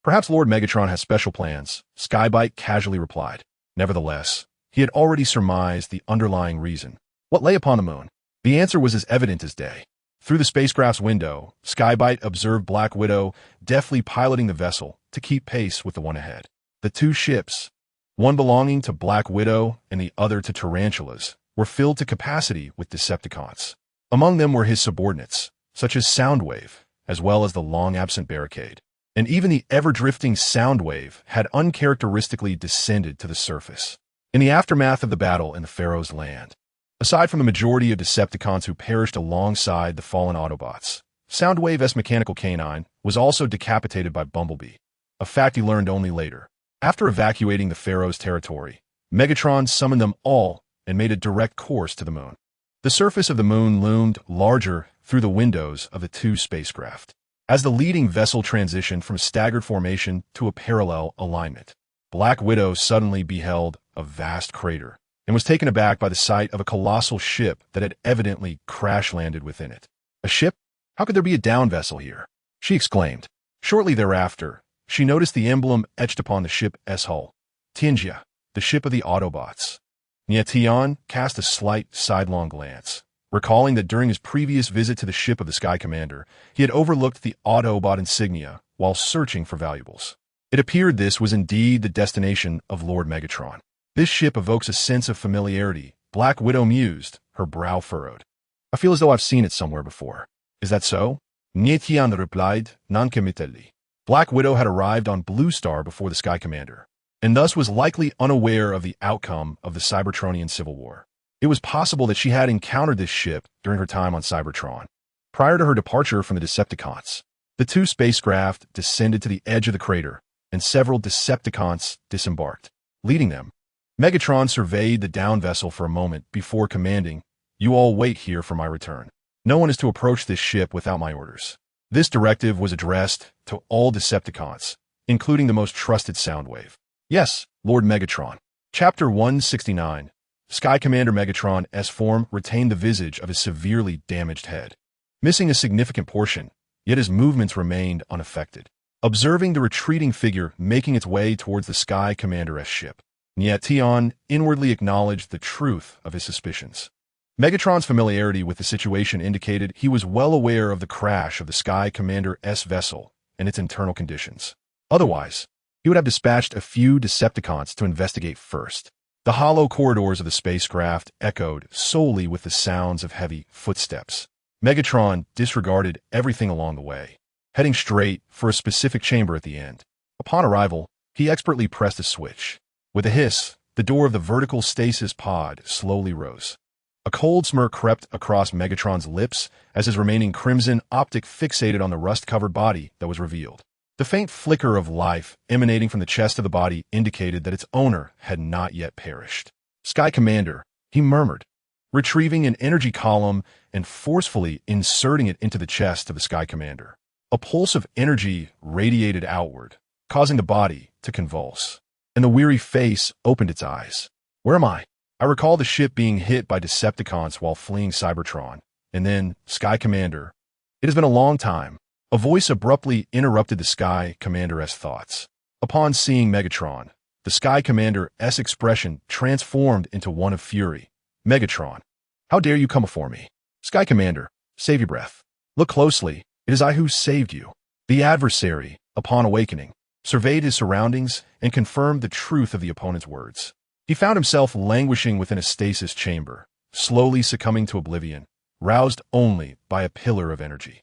"Perhaps Lord Megatron has special plans," Skybite casually replied. Nevertheless, he had already surmised the underlying reason. What lay upon the moon? The answer was as evident as day. Through the spacecraft's window, Skybite observed Black Widow deftly piloting the vessel to keep pace with the one ahead. The two ships, one belonging to Black Widow and the other to Tarantulas, were filled to capacity with Decepticons. Among them were his subordinates, such as Soundwave, as well as the long-absent Barricade. And even the ever-drifting Soundwave had uncharacteristically descended to the surface. In the aftermath of the battle in the Pharaoh's land, aside from the majority of Decepticons who perished alongside the fallen Autobots, Soundwave's mechanical canine was also decapitated by Bumblebee, a fact he learned only later. After evacuating the Pharaoh's territory, Megatron summoned them all and made a direct course to the moon. The surface of the moon loomed larger through the windows of the two spacecraft. As the leading vessel transitioned from a staggered formation to a parallel alignment, Black Widow suddenly beheld a vast crater and was taken aback by the sight of a colossal ship that had evidently crash-landed within it. A ship? How could there be a down vessel here? She exclaimed. Shortly thereafter, she noticed the emblem etched upon the ship's hull. Tianjia, the ship of the Autobots. Nie Tian cast a slight sidelong glance, recalling that during his previous visit to the ship of the Sky Commander, he had overlooked the Autobot insignia while searching for valuables. It appeared this was indeed the destination of Lord Megatron. This ship evokes a sense of familiarity, Black Widow mused, her brow furrowed. I feel as though I've seen it somewhere before. Is that so? Nie Tian replied, noncommittally. Black Widow had arrived on Blue Star before the Sky Commander, and thus was likely unaware of the outcome of the Cybertronian Civil War. It was possible that she had encountered this ship during her time on Cybertron. Prior to her departure from the Decepticons, the two spacecraft descended to the edge of the crater, and several Decepticons disembarked. Leading them, Megatron surveyed the down vessel for a moment before commanding, "You all wait here for my return. No one is to approach this ship without my orders." This directive was addressed to all Decepticons, including the most trusted Soundwave. Yes, Lord Megatron. Chapter 169. Sky Commander Megatron's form retained the visage of his severely damaged head, missing a significant portion, yet his movements remained unaffected. Observing the retreating figure making its way towards the Sky Commander's ship, Nie Tian inwardly acknowledged the truth of his suspicions. Megatron's familiarity with the situation indicated he was well aware of the crash of the Sky Commander's vessel and its internal conditions. Otherwise, he would have dispatched a few Decepticons to investigate first. The hollow corridors of the spacecraft echoed solely with the sounds of heavy footsteps. Megatron disregarded everything along the way, heading straight for a specific chamber at the end. Upon arrival, he expertly pressed a switch. With a hiss, the door of the vertical stasis pod slowly rose. A cold smirk crept across Megatron's lips as his remaining crimson optic fixated on the rust-covered body that was revealed. The faint flicker of life emanating from the chest of the body indicated that its owner had not yet perished. "Sky Commander," he murmured, retrieving an energy column and forcefully inserting it into the chest of the Sky Commander. A pulse of energy radiated outward, causing the body to convulse. And the weary face opened its eyes. Where am I? I recall the ship being hit by Decepticons while fleeing Cybertron, and then Sky Commander. It has been a long time. A voice abruptly interrupted the Sky Commander's thoughts. Upon seeing Megatron, the Sky Commander's expression transformed into one of fury. Megatron, how dare you come before me? Sky Commander, save your breath. Look closely, it is I who saved you. The adversary, upon awakening, surveyed his surroundings and confirmed the truth of the opponent's words. He found himself languishing within a stasis chamber, slowly succumbing to oblivion, roused only by a pillar of energy.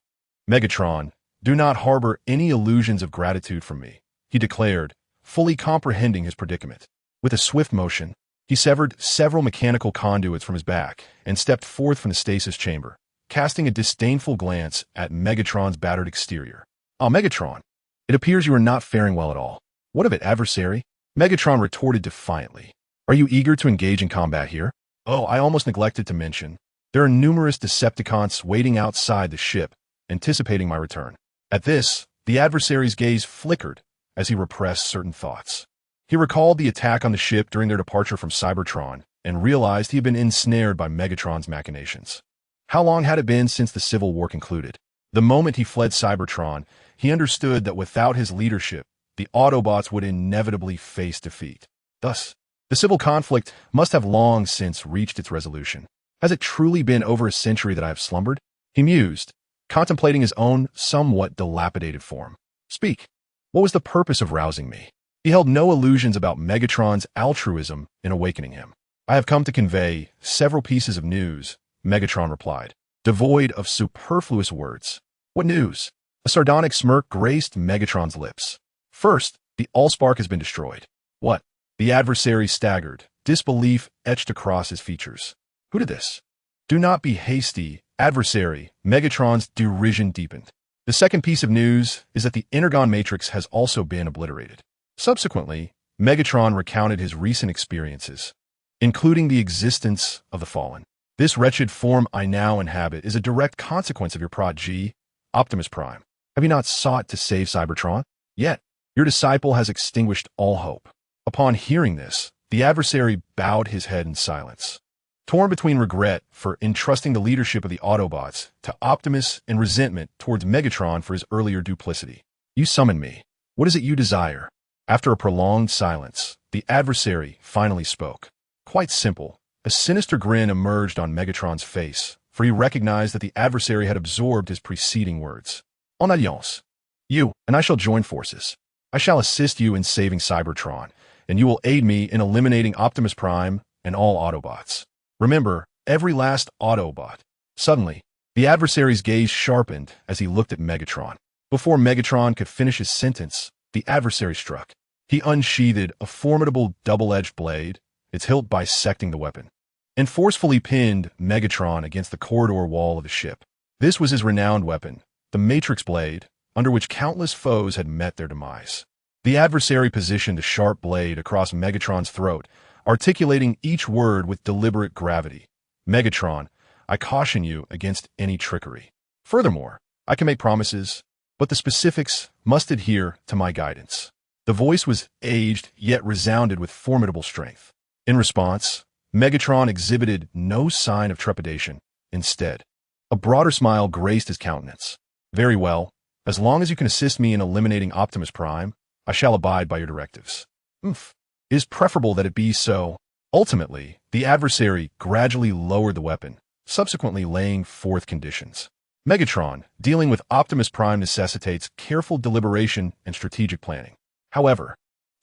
Megatron, do not harbor any illusions of gratitude from me, he declared, fully comprehending his predicament. With a swift motion, he severed several mechanical conduits from his back and stepped forth from the stasis chamber, casting a disdainful glance at Megatron's battered exterior. Ah, Megatron, it appears you are not faring well at all. What of it, adversary? Megatron retorted defiantly. Are you eager to engage in combat here? Oh, I almost neglected to mention. There are numerous Decepticons waiting outside the ship, anticipating my return. At this, the adversary's gaze flickered as he repressed certain thoughts. He recalled the attack on the ship during their departure from Cybertron and realized he had been ensnared by Megatron's machinations. How long had it been since the Civil War concluded? The moment he fled Cybertron, he understood that without his leadership, the Autobots would inevitably face defeat. Thus, the civil conflict must have long since reached its resolution. Has it truly been over a century that I have slumbered? He mused, contemplating his own somewhat dilapidated form. Speak. What was the purpose of rousing me? He held no illusions about Megatron's altruism in awakening him. I have come to convey several pieces of news, Megatron replied, devoid of superfluous words. What news? A sardonic smirk graced Megatron's lips. First, the Allspark has been destroyed. What? The adversary staggered, disbelief etched across his features. Who did this? Do not be hasty, adversary. Megatron's derision deepened. The second piece of news is that the Energon Matrix has also been obliterated. Subsequently, Megatron recounted his recent experiences, including the existence of the Fallen. This wretched form I now inhabit is a direct consequence of your prodigy, Optimus Prime. Have you not sought to save Cybertron? Yet, your disciple has extinguished all hope. Upon hearing this, the adversary bowed his head in silence. Torn between regret for entrusting the leadership of the Autobots to Optimus and resentment towards Megatron for his earlier duplicity. You summon me. What is it you desire? After a prolonged silence, the adversary finally spoke. Quite simple. A sinister grin emerged on Megatron's face, for he recognized that the adversary had absorbed his preceding words. En alliance. You and I shall join forces. I shall assist you in saving Cybertron, and you will aid me in eliminating Optimus Prime and all Autobots. Remember, every last Autobot. Suddenly, the adversary's gaze sharpened as he looked at Megatron. Before Megatron could finish his sentence, the adversary struck. He unsheathed a formidable double-edged blade, its hilt bisecting the weapon, and forcefully pinned Megatron against the corridor wall of the ship. This was his renowned weapon, the Matrix Blade, under which countless foes had met their demise. The adversary positioned the sharp blade across Megatron's throat, articulating each word with deliberate gravity. Megatron, I caution you against any trickery. Furthermore, I can make promises, but the specifics must adhere to my guidance. The voice was aged, yet resounded with formidable strength. In response, Megatron exhibited no sign of trepidation. Instead, a broader smile graced his countenance. Very well. As long as you can assist me in eliminating Optimus Prime, I shall abide by your directives. It is preferable that it be so. Ultimately, the adversary gradually lowered the weapon, subsequently laying forth conditions. Megatron, dealing with Optimus Prime necessitates careful deliberation and strategic planning. However,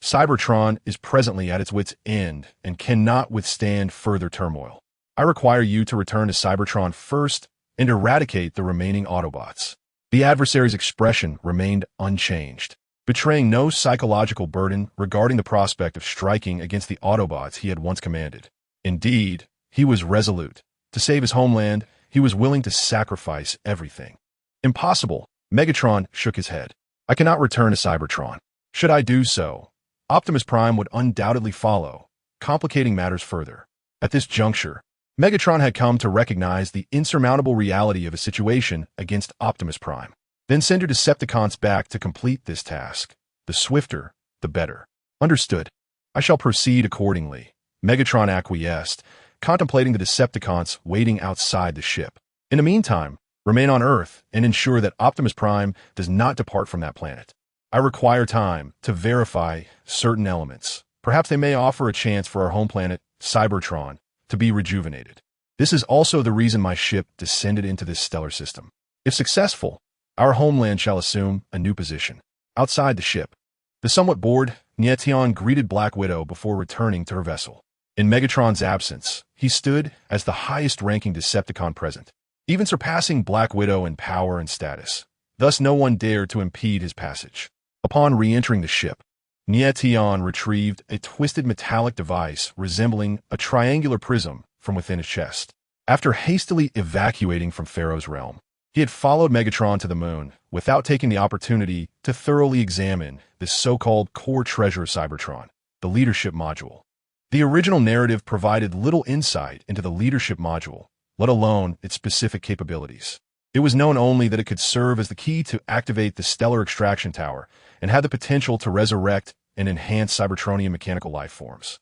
Cybertron is presently at its wit's end and cannot withstand further turmoil. I require you to return to Cybertron first and eradicate the remaining Autobots. The adversary's expression remained unchanged, betraying no psychological burden regarding the prospect of striking against the Autobots he had once commanded. Indeed, he was resolute. To save his homeland, he was willing to sacrifice everything. Impossible. Megatron shook his head. I cannot return to Cybertron. Should I do so, Optimus Prime would undoubtedly follow, complicating matters further. At this juncture, Megatron had come to recognize the insurmountable reality of a situation against Optimus Prime. Then send your Decepticons back to complete this task. The The swifter, the better. Understood. I shall proceed accordingly. Megatron acquiesced, contemplating the Decepticons waiting outside the ship. In the meantime, remain on Earth and ensure that Optimus Prime does not depart from that planet. I require time to verify certain elements. Perhaps they may offer a chance for our home planet, Cybertron, to be rejuvenated. This is also the reason my ship descended into this stellar system. If successful, our homeland shall assume a new position. Outside the ship, the somewhat bored Nie Tian greeted Black Widow before returning to her vessel. In Megatron's absence, he stood as the highest-ranking Decepticon present, even surpassing Black Widow in power and status. Thus no one dared to impede his passage. Upon re-entering the ship, Nie Tian retrieved a twisted metallic device resembling a triangular prism from within his chest. After hastily evacuating from Pharaoh's realm, he had followed Megatron to the moon without taking the opportunity to thoroughly examine this so-called core treasure of Cybertron, the leadership module. The original narrative provided little insight into the leadership module, let alone its specific capabilities. It was known only that it could serve as the key to activate the stellar extraction tower and had the potential to resurrect and enhance Cybertronian mechanical life forms.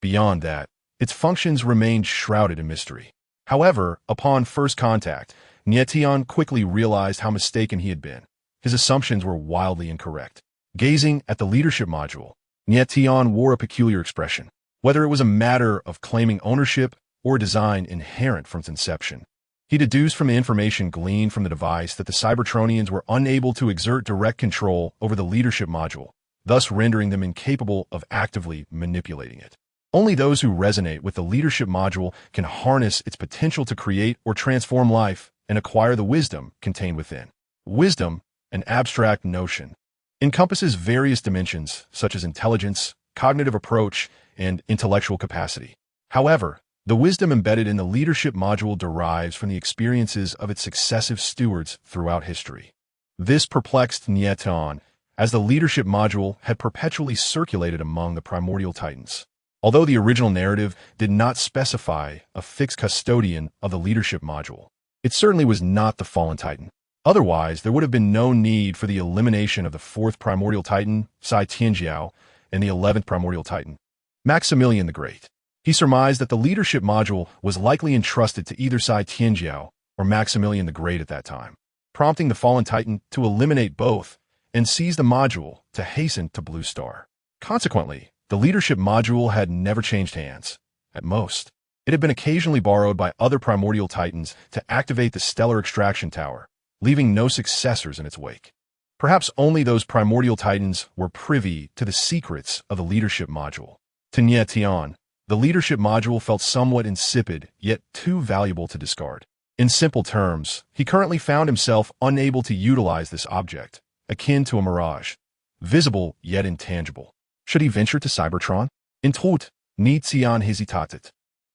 Beyond that, its functions remained shrouded in mystery. However, upon first contact, Nie Tian quickly realized how mistaken he had been. His assumptions were wildly incorrect. Gazing at the leadership module, Nie Tian wore a peculiar expression. Whether it was a matter of claiming ownership or design inherent from its inception, he deduced from the information gleaned from the device that the Cybertronians were unable to exert direct control over the leadership module, thus rendering them incapable of actively manipulating it. Only those who resonate with the leadership module can harness its potential to create or transform life and acquire the wisdom contained within. Wisdom, an abstract notion, encompasses various dimensions such as intelligence, cognitive approach, and intellectual capacity. However, the wisdom embedded in the leadership module derives from the experiences of its successive stewards throughout history. This perplexed Nie Tian, as the leadership module had perpetually circulated among the primordial titans. Although the original narrative did not specify a fixed custodian of the leadership module, it certainly was not the fallen titan. Otherwise, there would have been no need for the elimination of the 4th primordial titan, Sai Tianjiao, and the 11th primordial titan, Maximilian the Great. He surmised that the leadership module was likely entrusted to either Sai Tianjiao or Maximilian the Great at that time, prompting the fallen titan to eliminate both and seize the module to hasten to Blue Star. Consequently, the leadership module had never changed hands. At most, it had been occasionally borrowed by other primordial titans to activate the stellar extraction tower, leaving no successors in its wake. Perhaps only those primordial titans were privy to the secrets of the leadership module. To Nie Tian, the leadership module felt somewhat insipid, yet too valuable to discard. In simple terms, he currently found himself unable to utilize this object, akin to a mirage, visible yet intangible. Should he venture to Cybertron? In tout, Nie Tian hesitated.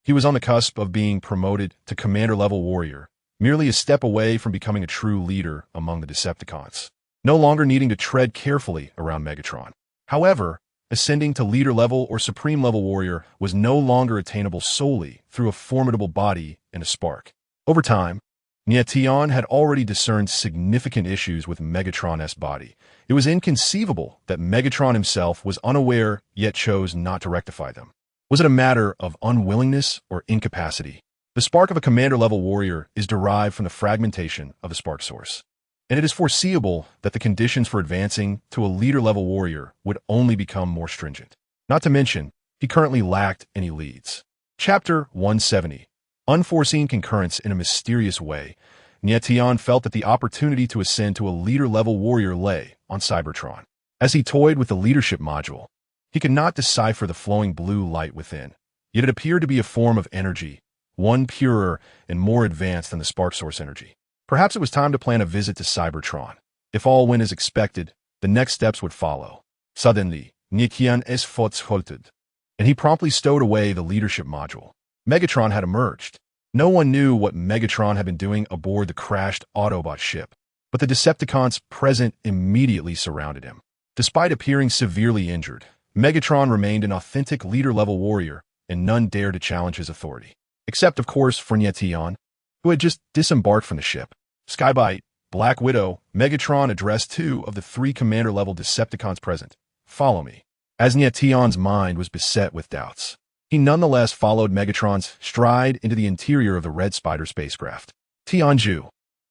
He was on the cusp of being promoted to commander-level warrior, merely a step away from becoming a true leader among the Decepticons, no longer needing to tread carefully around Megatron. However, ascending to leader-level or supreme-level warrior was no longer attainable solely through a formidable body and a spark. Over time, Nie Tian had already discerned significant issues with Megatron's body. It was inconceivable that Megatron himself was unaware yet chose not to rectify them. Was it a matter of unwillingness or incapacity? The spark of a commander-level warrior is derived from the fragmentation of the spark source, and it is foreseeable that the conditions for advancing to a leader-level warrior would only become more stringent. Not to mention, he currently lacked any leads. Chapter 170. Unforeseen concurrence in a mysterious way. Nie Tian felt that the opportunity to ascend to a leader-level warrior lay on Cybertron. As he toyed with the leadership module, he could not decipher the flowing blue light within, yet it appeared to be a form of energy, one purer and more advanced than the spark source energy. Perhaps it was time to plan a visit to Cybertron. If all went as expected, the next steps would follow. Suddenly, Nie Tian es halted, and he promptly stowed away the leadership module. Megatron had emerged. No one knew what Megatron had been doing aboard the crashed Autobot ship, but the Decepticons present immediately surrounded him. Despite appearing severely injured, Megatron remained an authentic leader-level warrior, and none dared to challenge his authority. Except, of course, for Nie Tian, who had just disembarked from the ship. Skybite, Black Widow, Megatron addressed two of the three commander-level Decepticons present. Follow me. As Nie Tian's mind was beset with doubts, he nonetheless followed Megatron's stride into the interior of the Red Spider spacecraft. Tianju,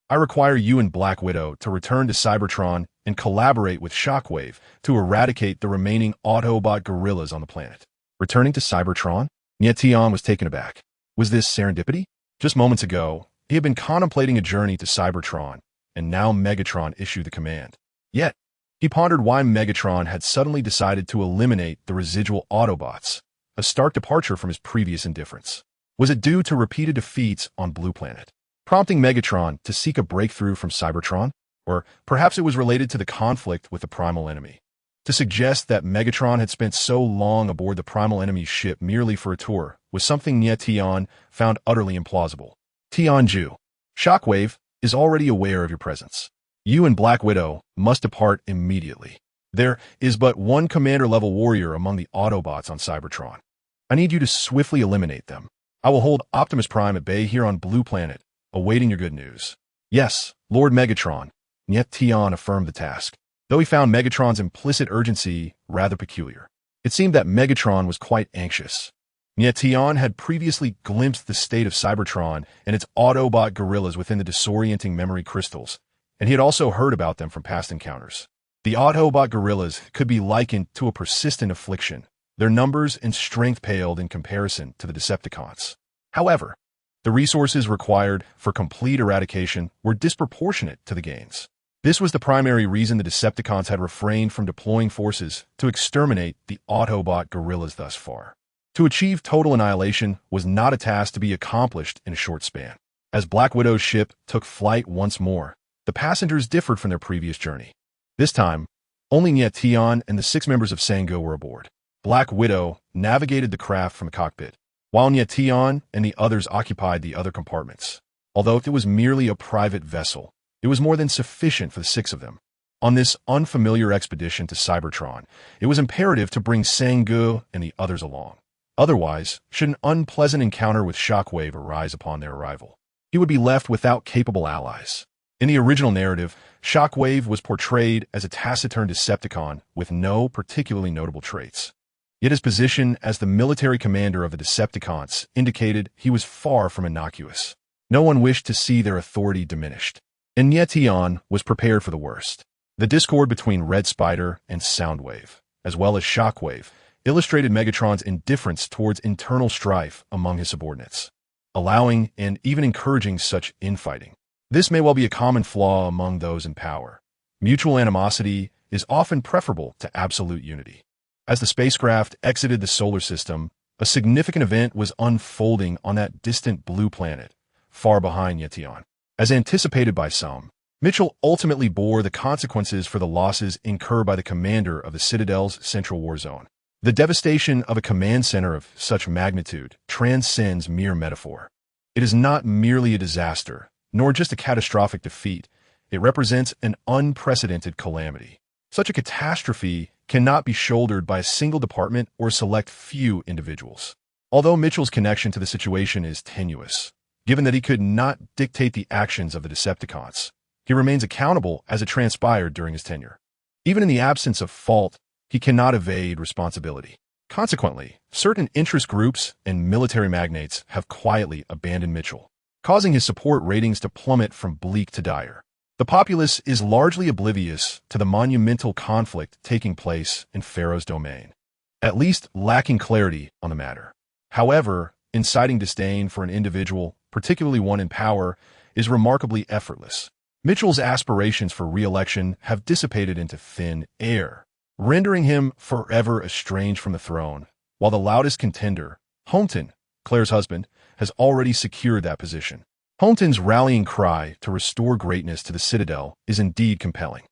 I require you and Black Widow to return to Cybertron and collaborate with Shockwave to eradicate the remaining Autobot gorillas on the planet. Returning to Cybertron? Nie Tian was taken aback. Was this serendipity? Just moments ago, he had been contemplating a journey to Cybertron, and now Megatron issued the command. Yet, he pondered why Megatron had suddenly decided to eliminate the residual Autobots, a stark departure from his previous indifference. Was it due to repeated defeats on Blue Planet, prompting Megatron to seek a breakthrough from Cybertron? Or perhaps it was related to the conflict with the primal enemy. To suggest that Megatron had spent so long aboard the primal enemy's ship merely for a tour was something Nie Tian found utterly implausible. Tianju, Shockwave is already aware of your presence. You and Black Widow must depart immediately. There is but one commander-level warrior among the Autobots on Cybertron. I need you to swiftly eliminate them. I will hold Optimus Prime at bay here on Blue Planet, awaiting your good news. Yes, Lord Megatron, Nie Tian affirmed the task, though he found Megatron's implicit urgency rather peculiar. It seemed that Megatron was quite anxious. Nie Tian had previously glimpsed the state of Cybertron and its Autobot gorillas within the disorienting memory crystals, and he had also heard about them from past encounters. The Autobot gorillas could be likened to a persistent affliction. Their numbers and strength paled in comparison to the Decepticons. However, the resources required for complete eradication were disproportionate to the gains. This was the primary reason the Decepticons had refrained from deploying forces to exterminate the Autobot gorillas thus far. To achieve total annihilation was not a task to be accomplished in a short span. As Black Widow's ship took flight once more, the passengers differed from their previous journey. This time, only Nie Tian and the 6 members of Sango were aboard. Black Widow navigated the craft from the cockpit, while Nie Tian and the others occupied the other compartments. Although it was merely a private vessel, it was more than sufficient for the 6 of them. On this unfamiliar expedition to Cybertron, it was imperative to bring Sango and the others along. Otherwise, should an unpleasant encounter with Shockwave arise upon their arrival, he would be left without capable allies. In the original narrative, Shockwave was portrayed as a taciturn Decepticon with no particularly notable traits. Yet his position as the military commander of the Decepticons indicated he was far from innocuous. No one wished to see their authority diminished, and Nie Tian was prepared for the worst. The discord between Red Spider and Soundwave, as well as Shockwave, illustrated Megatron's indifference towards internal strife among his subordinates, allowing and even encouraging such infighting. This may well be a common flaw among those in power. Mutual animosity is often preferable to absolute unity. As the spacecraft exited the solar system, a significant event was unfolding on that distant blue planet, far behind Nie Tian. As anticipated by some, Mitchell ultimately bore the consequences for the losses incurred by the commander of the Citadel's Central War Zone. The devastation of a command center of such magnitude transcends mere metaphor. It is not merely a disaster, nor just a catastrophic defeat. It represents an unprecedented calamity. Such a catastrophe cannot be shouldered by a single department or a select few individuals. Although Mitchell's connection to the situation is tenuous, given that he could not dictate the actions of the Decepticons, he remains accountable as it transpired during his tenure. Even in the absence of fault, he cannot evade responsibility. Consequently, certain interest groups and military magnates have quietly abandoned Mitchell, causing his support ratings to plummet from bleak to dire. The populace is largely oblivious to the monumental conflict taking place in Pharaoh's domain, at least lacking clarity on the matter. However, inciting disdain for an individual, particularly one in power, is remarkably effortless. Mitchell's aspirations for re-election have dissipated into thin air, rendering him forever estranged from the throne, while the loudest contender, Holmton, Claire's husband, has already secured that position. Holmton's rallying cry to restore greatness to the Citadel is indeed compelling.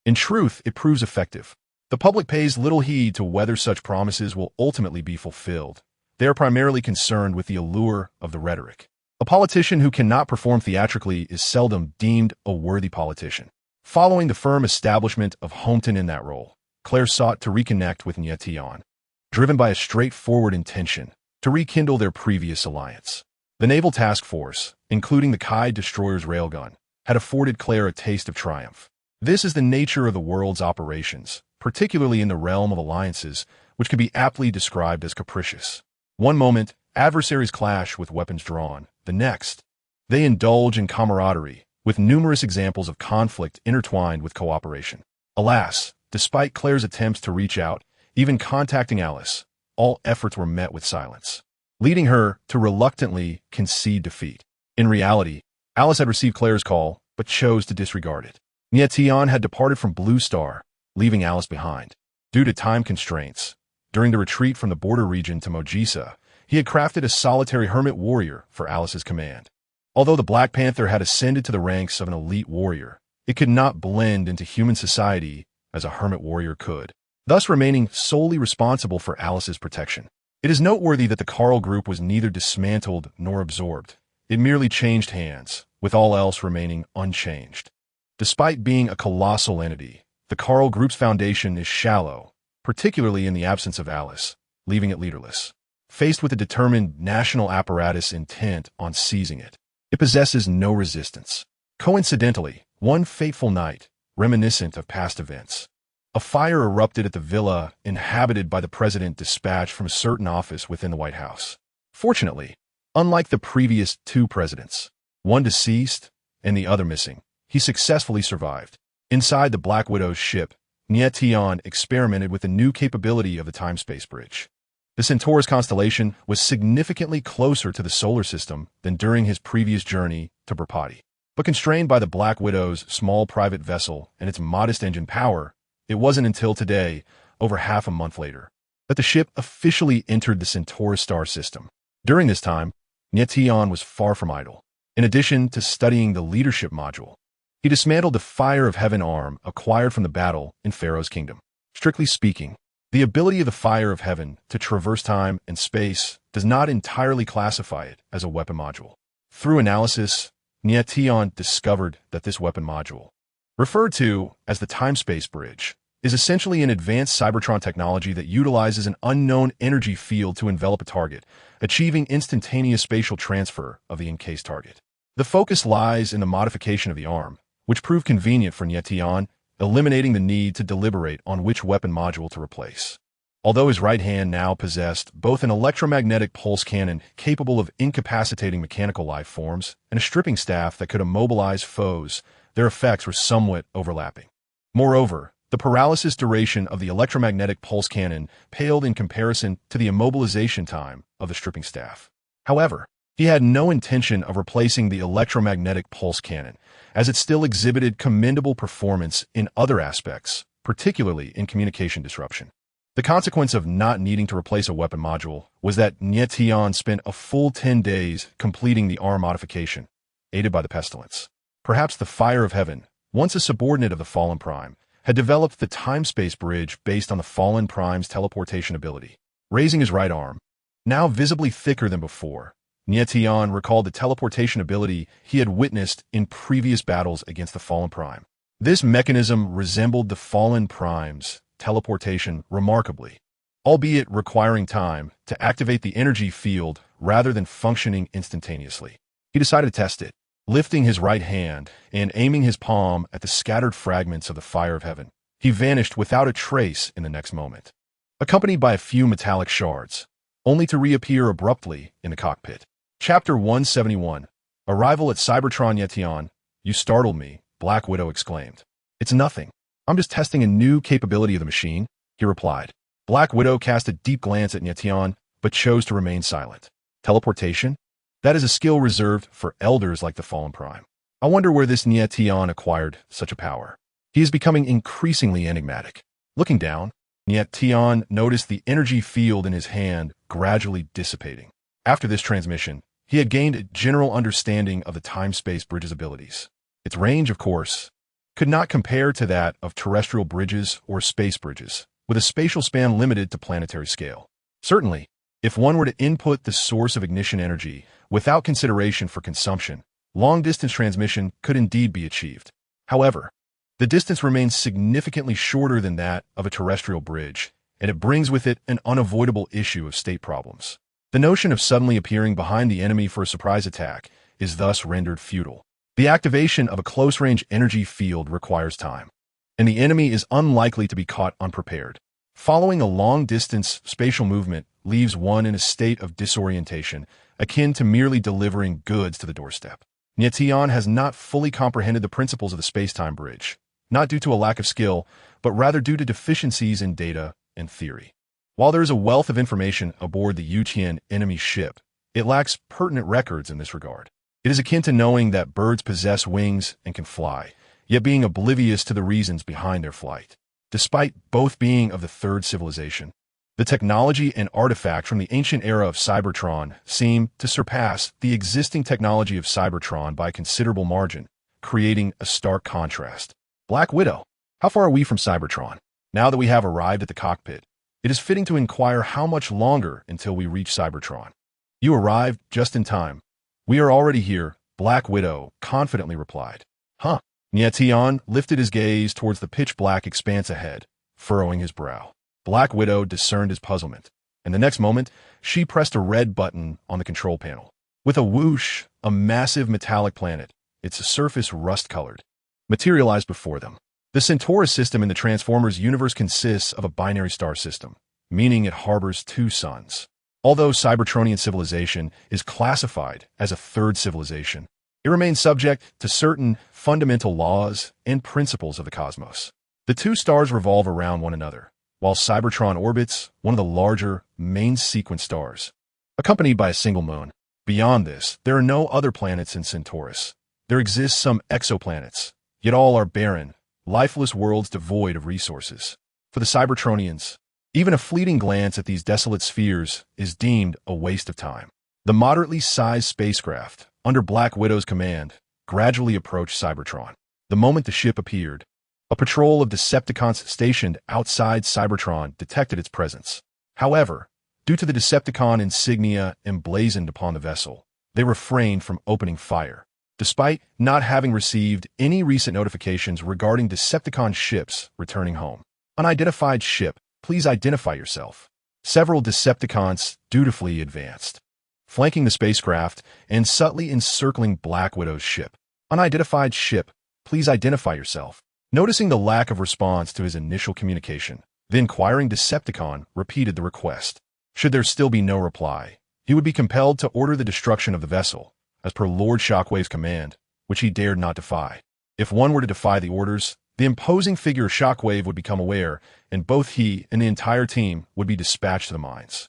In truth, it proves effective. The public pays little heed to whether such promises will ultimately be fulfilled. They are primarily concerned with the allure of the rhetoric. A politician who cannot perform theatrically is seldom deemed a worthy politician. Following the firm establishment of Holmton in that role, Claire sought to reconnect with Nie Tian, driven by a straightforward intention to rekindle their previous alliance. The Naval Task Force, including the Kai destroyer's railgun, had afforded Claire a taste of triumph. This is the nature of the world's operations, particularly in the realm of alliances, which can be aptly described as capricious. One moment, adversaries clash with weapons drawn. The next, they indulge in camaraderie, with numerous examples of conflict intertwined with cooperation. Alas, despite Claire's attempts to reach out, even contacting Alice, all efforts were met with silence, leading her to reluctantly concede defeat. In reality, Alice had received Claire's call, but chose to disregard it. Nie Tian had departed from Blue Star, leaving Alice behind. Due to time constraints, during the retreat from the border region to Mojisa, he had crafted a solitary hermit warrior for Alice's command. Although the Black Panther had ascended to the ranks of an elite warrior, it could not blend into human society as a hermit warrior could, thus remaining solely responsible for Alice's protection. It is noteworthy that the Carl group was neither dismantled nor absorbed. It merely changed hands, with all else remaining unchanged. Despite being a colossal entity, the Carl group's foundation is shallow, particularly in the absence of Alice, leaving it leaderless. Faced with a determined national apparatus intent on seizing it, it possesses no resistance. Coincidentally, one fateful night, reminiscent of past events, a fire erupted at the villa inhabited by the president dispatched from a certain office within the White House. Fortunately, unlike the previous two presidents, one deceased and the other missing, he successfully survived. Inside the Black Widow's ship, Nie Tian experimented with the new capability of the time-space bridge. The Centaurus constellation was significantly closer to the solar system than during his previous journey to Burpati. But constrained by the Black Widow's small private vessel and its modest engine power, it wasn't until today, over half a month later, that the ship officially entered the Centaurus star system. During this time, Nie Tian was far from idle. In addition to studying the leadership module, he dismantled the Fire of Heaven arm acquired from the battle in Pharaoh's kingdom. Strictly speaking, the ability of the Fire of Heaven to traverse time and space does not entirely classify it as a weapon module. Through analysis, Nie Tian discovered that this weapon module, referred to as the time-space bridge, is essentially an advanced Cybertron technology that utilizes an unknown energy field to envelop a target, achieving instantaneous spatial transfer of the encased target. The focus lies in the modification of the arm, which proved convenient for Nie Tian, eliminating the need to deliberate on which weapon module to replace. Although his right hand now possessed both an electromagnetic pulse cannon capable of incapacitating mechanical life forms and a stripping staff that could immobilize foes, their effects were somewhat overlapping. Moreover, the paralysis duration of the electromagnetic pulse cannon paled in comparison to the immobilization time of the stripping staff. However, he had no intention of replacing the electromagnetic pulse cannon, as it still exhibited commendable performance in other aspects, particularly in communication disruption. The consequence of not needing to replace a weapon module was that Nie Tian spent a full 10 days completing the arm modification, aided by the pestilence. Perhaps the Fire of Heaven, once a subordinate of the Fallen Prime, had developed the time-space bridge based on the Fallen Prime's teleportation ability. Raising his right arm, now visibly thicker than before, Nie Tian recalled the teleportation ability he had witnessed in previous battles against the Fallen Prime. This mechanism resembled the Fallen Prime's teleportation remarkably, albeit requiring time to activate the energy field rather than functioning instantaneously. He decided to test it, lifting his right hand and aiming his palm at the scattered fragments of the Fire of Heaven. He vanished without a trace in the next moment, accompanied by a few metallic shards, only to reappear abruptly in the cockpit. Chapter 171. Arrival at Cybertron. Nie Tian, you startled me, Black Widow exclaimed. It's nothing. I'm just testing a new capability of the machine, he replied. Black Widow cast a deep glance at Nie Tian, but chose to remain silent. Teleportation? That is a skill reserved for elders like the Fallen Prime. I wonder where this Nie Tian acquired such a power. He is becoming increasingly enigmatic. Looking down, Nie Tian noticed the energy field in his hand gradually dissipating. After this transmission, he had gained a general understanding of the time-space bridge's abilities. Its range, of course, could not compare to that of terrestrial bridges or space bridges, with a spatial span limited to planetary scale. Certainly, if one were to input the source of ignition energy without consideration for consumption, long-distance transmission could indeed be achieved. However, the distance remains significantly shorter than that of a terrestrial bridge, and it brings with it an unavoidable issue of state problems. The notion of suddenly appearing behind the enemy for a surprise attack is thus rendered futile. The activation of a close-range energy field requires time, and the enemy is unlikely to be caught unprepared. Following a long-distance spatial movement leaves one in a state of disorientation, akin to merely delivering goods to the doorstep. Nie Tian has not fully comprehended the principles of the space-time bridge, not due to a lack of skill, but rather due to deficiencies in data and theory. While there is a wealth of information aboard the Nie Tian enemy ship, it lacks pertinent records in this regard. It is akin to knowing that birds possess wings and can fly, yet being oblivious to the reasons behind their flight. Despite both being of the third civilization, the technology and artifacts from the ancient era of Cybertron seem to surpass the existing technology of Cybertron by a considerable margin, creating a stark contrast. Black Widow, how far are we from Cybertron? Now that we have arrived at the cockpit, it is fitting to inquire how much longer until we reach Cybertron. You arrived just in time. We are already here, Black Widow confidently replied. Huh? Nie Tian lifted his gaze towards the pitch-black expanse ahead, furrowing his brow. Black Widow discerned his puzzlement, and the next moment, she pressed a red button on the control panel. With a whoosh, a massive metallic planet, its surface rust-colored, materialized before them. The Centaurus system in the Transformers universe consists of a binary star system, meaning it harbors two suns. Although Cybertronian civilization is classified as a third civilization, it remains subject to certain fundamental laws and principles of the cosmos. The two stars revolve around one another, while Cybertron orbits one of the larger main sequence stars, accompanied by a single moon. Beyond this, there are no other planets in Centaurus. There exist some exoplanets, yet all are barren, lifeless worlds devoid of resources. For the Cybertronians, even a fleeting glance at these desolate spheres is deemed a waste of time. The moderately sized spacecraft, under Black Widow's command, gradually approached Cybertron. The moment the ship appeared, a patrol of Decepticons stationed outside Cybertron detected its presence. However, due to the Decepticon insignia emblazoned upon the vessel, they refrained from opening fire, despite not having received any recent notifications regarding Decepticon ships returning home. Unidentified ship, please identify yourself. Several Decepticons dutifully advanced, flanking the spacecraft and subtly encircling Black Widow's ship. Unidentified ship, please identify yourself. Noticing the lack of response to his initial communication, the inquiring Decepticon repeated the request. Should there still be no reply, he would be compelled to order the destruction of the vessel, as per Lord Shockwave's command, which he dared not defy. If one were to defy the orders, the imposing figure of Shockwave would become aware, and both he and the entire team would be dispatched to the mines.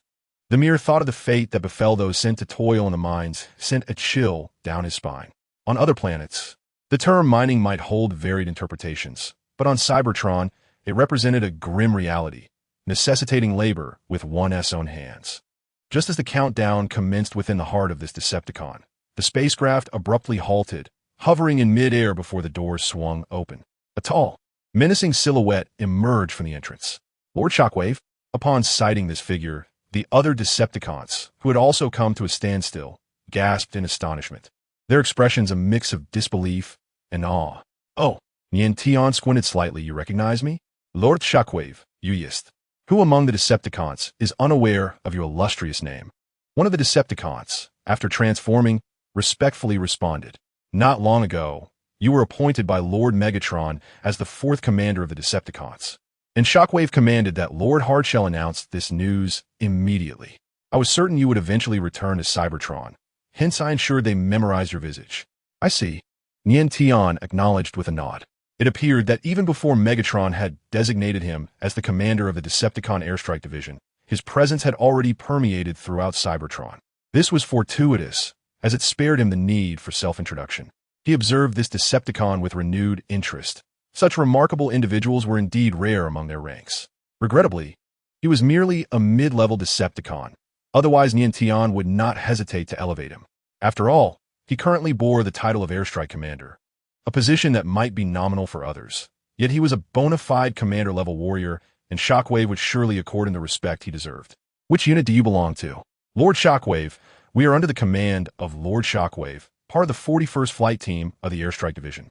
The mere thought of the fate that befell those sent to toil in the mines sent a chill down his spine. On other planets, the term mining might hold varied interpretations, but on Cybertron, it represented a grim reality, necessitating labor with one's own hands. Just as the countdown commenced within the heart of this Decepticon, the spacecraft abruptly halted, hovering in mid-air before the doors swung open. A tall, menacing silhouette emerged from the entrance. Lord Shockwave. Upon sighting this figure, the other Decepticons, who had also come to a standstill, gasped in astonishment, their expressions a mix of disbelief and awe. Oh, Nie Tian squinted slightly. You recognize me? Lord Shockwave, you yist. Who among the Decepticons is unaware of your illustrious name? One of the Decepticons, after transforming, respectfully responded. Not long ago, you were appointed by Lord Megatron as the fourth commander of the Decepticons. And Shockwave commanded that Lord Hardshell announce this news immediately. I was certain you would eventually return to Cybertron. Hence I ensured they memorized your visage. I see. Nie Tian acknowledged with a nod. It appeared that even before Megatron had designated him as the commander of the Decepticon Airstrike Division, his presence had already permeated throughout Cybertron. This was fortuitous, as it spared him the need for self-introduction. He observed this Decepticon with renewed interest. Such remarkable individuals were indeed rare among their ranks. Regrettably, he was merely a mid-level Decepticon. Otherwise, Nie Tian would not hesitate to elevate him. After all, he currently bore the title of Airstrike Commander, a position that might be nominal for others. Yet he was a bona fide commander-level warrior, and Shockwave would surely accord him the respect he deserved. Which unit do you belong to? Lord Shockwave. We are under the command of Lord Shockwave, part of the 41st Flight Team of the Airstrike Division,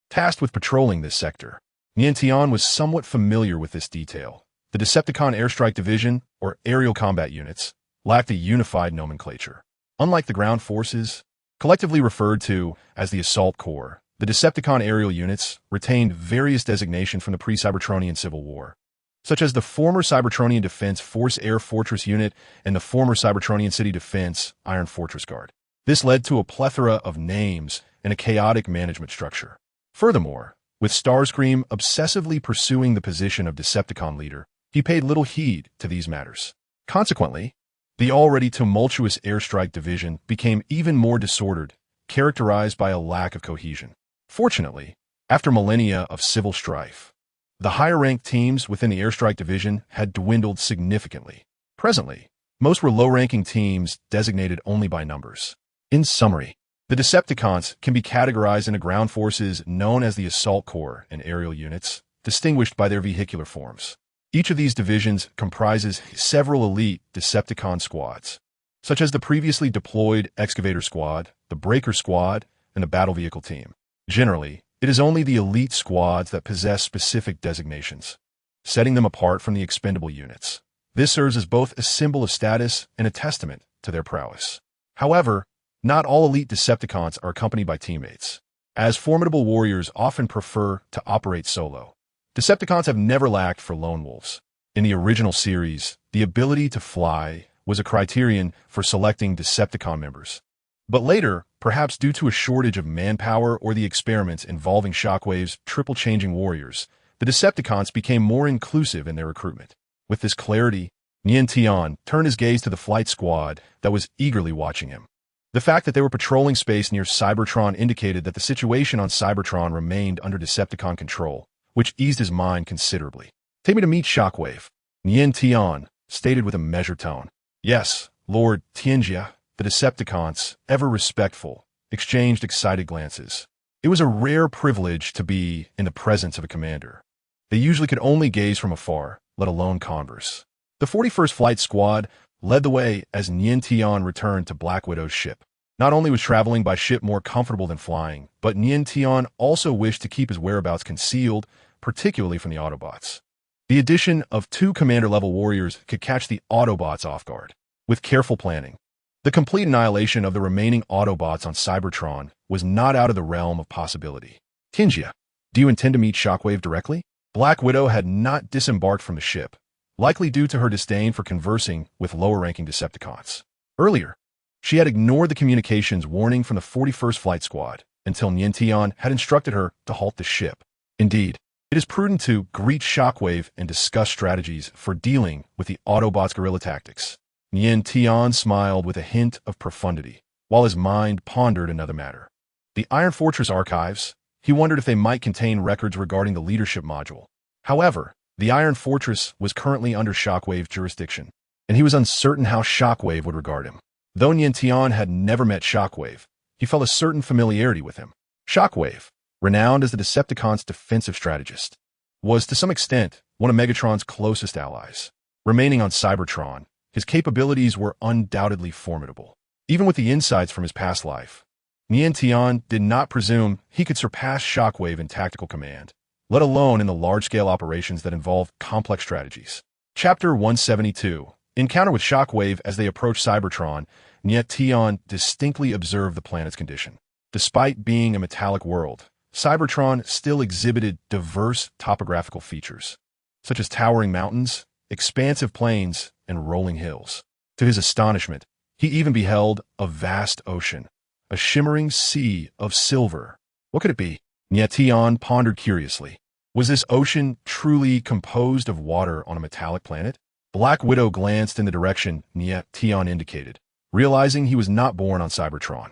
tasked with patrolling this sector. Nie Tian was somewhat familiar with this detail. The Decepticon Airstrike Division, or aerial combat units, lacked a unified nomenclature. Unlike the ground forces, Collectively referred to as the Assault Corps, the Decepticon aerial units retained various designations from the pre-Cybertronian Civil War, such as the former Cybertronian Defense Force Air Fortress Unit and the former Cybertronian City Defense Iron Fortress Guard. This led to a plethora of names and a chaotic management structure. Furthermore, with Starscream obsessively pursuing the position of Decepticon leader, he paid little heed to these matters. Consequently, the already tumultuous airstrike division became even more disordered, characterized by a lack of cohesion. Fortunately, after millennia of civil strife, the higher-ranked teams within the airstrike division had dwindled significantly. Presently, most were low-ranking teams designated only by numbers. In summary, the Decepticons can be categorized into ground forces known as the Assault Corps and aerial units, distinguished by their vehicular forms. Each of these divisions comprises several elite Decepticon squads, such as the previously deployed Excavator Squad, the Breaker Squad, and the Battle Vehicle Team. Generally, it is only the elite squads that possess specific designations, setting them apart from the expendable units. This serves as both a symbol of status and a testament to their prowess. However, not all elite Decepticons are accompanied by teammates, as formidable warriors often prefer to operate solo. Decepticons have never lacked for lone wolves. In the original series, the ability to fly was a criterion for selecting Decepticon members. But later, perhaps due to a shortage of manpower or the experiments involving Shockwave's triple-changing warriors, the Decepticons became more inclusive in their recruitment. With this clarity, Nie Tian turned his gaze to the flight squad that was eagerly watching him. The fact that they were patrolling space near Cybertron indicated that the situation on Cybertron remained under Decepticon control, which eased his mind considerably. "Take me to meet Shockwave," Nie Tian stated with a measured tone. "Yes, Lord Tianjia." The Decepticons, ever respectful, exchanged excited glances. It was a rare privilege to be in the presence of a commander. They usually could only gaze from afar, let alone converse. The 41st Flight Squad led the way as Nie Tian returned to Black Widow's ship. Not only was traveling by ship more comfortable than flying, but Nie Tian also wished to keep his whereabouts concealed, particularly from the Autobots. The addition of 2 commander-level warriors could catch the Autobots off guard. With careful planning, the complete annihilation of the remaining Autobots on Cybertron was not out of the realm of possibility. "Tianjia, do you intend to meet Shockwave directly?" Black Widow had not disembarked from the ship, likely due to her disdain for conversing with lower-ranking Decepticons. Earlier, she had ignored the communications warning from the 41st Flight Squad until Nie Tian had instructed her to halt the ship. Indeed, it is prudent to greet Shockwave and discuss strategies for dealing with the Autobots' guerrilla tactics. Nie Tian smiled with a hint of profundity, while his mind pondered another matter. The Iron Fortress archives, he wondered if they might contain records regarding the leadership module. However, the Iron Fortress was currently under Shockwave's jurisdiction, and he was uncertain how Shockwave would regard him. Though Nie Tian had never met Shockwave, he felt a certain familiarity with him. Shockwave, renowned as the Decepticons' defensive strategist, was to some extent one of Megatron's closest allies. Remaining on Cybertron, his capabilities were undoubtedly formidable. Even with the insights from his past life, Nie Tian did not presume he could surpass Shockwave in tactical command, let alone in the large-scale operations that involve complex strategies. Chapter 172. Encounter with Shockwave. As they approached Cybertron, Nie Tian distinctly observed the planet's condition. Despite being a metallic world, Cybertron still exhibited diverse topographical features, such as towering mountains, expansive plains, and rolling hills. To his astonishment, he even beheld a vast ocean, a shimmering sea of silver. What could it be? Nie Tian pondered curiously. Was this ocean truly composed of water on a metallic planet? Black Widow glanced in the direction Nie Tian indicated, realizing he was not born on Cybertron,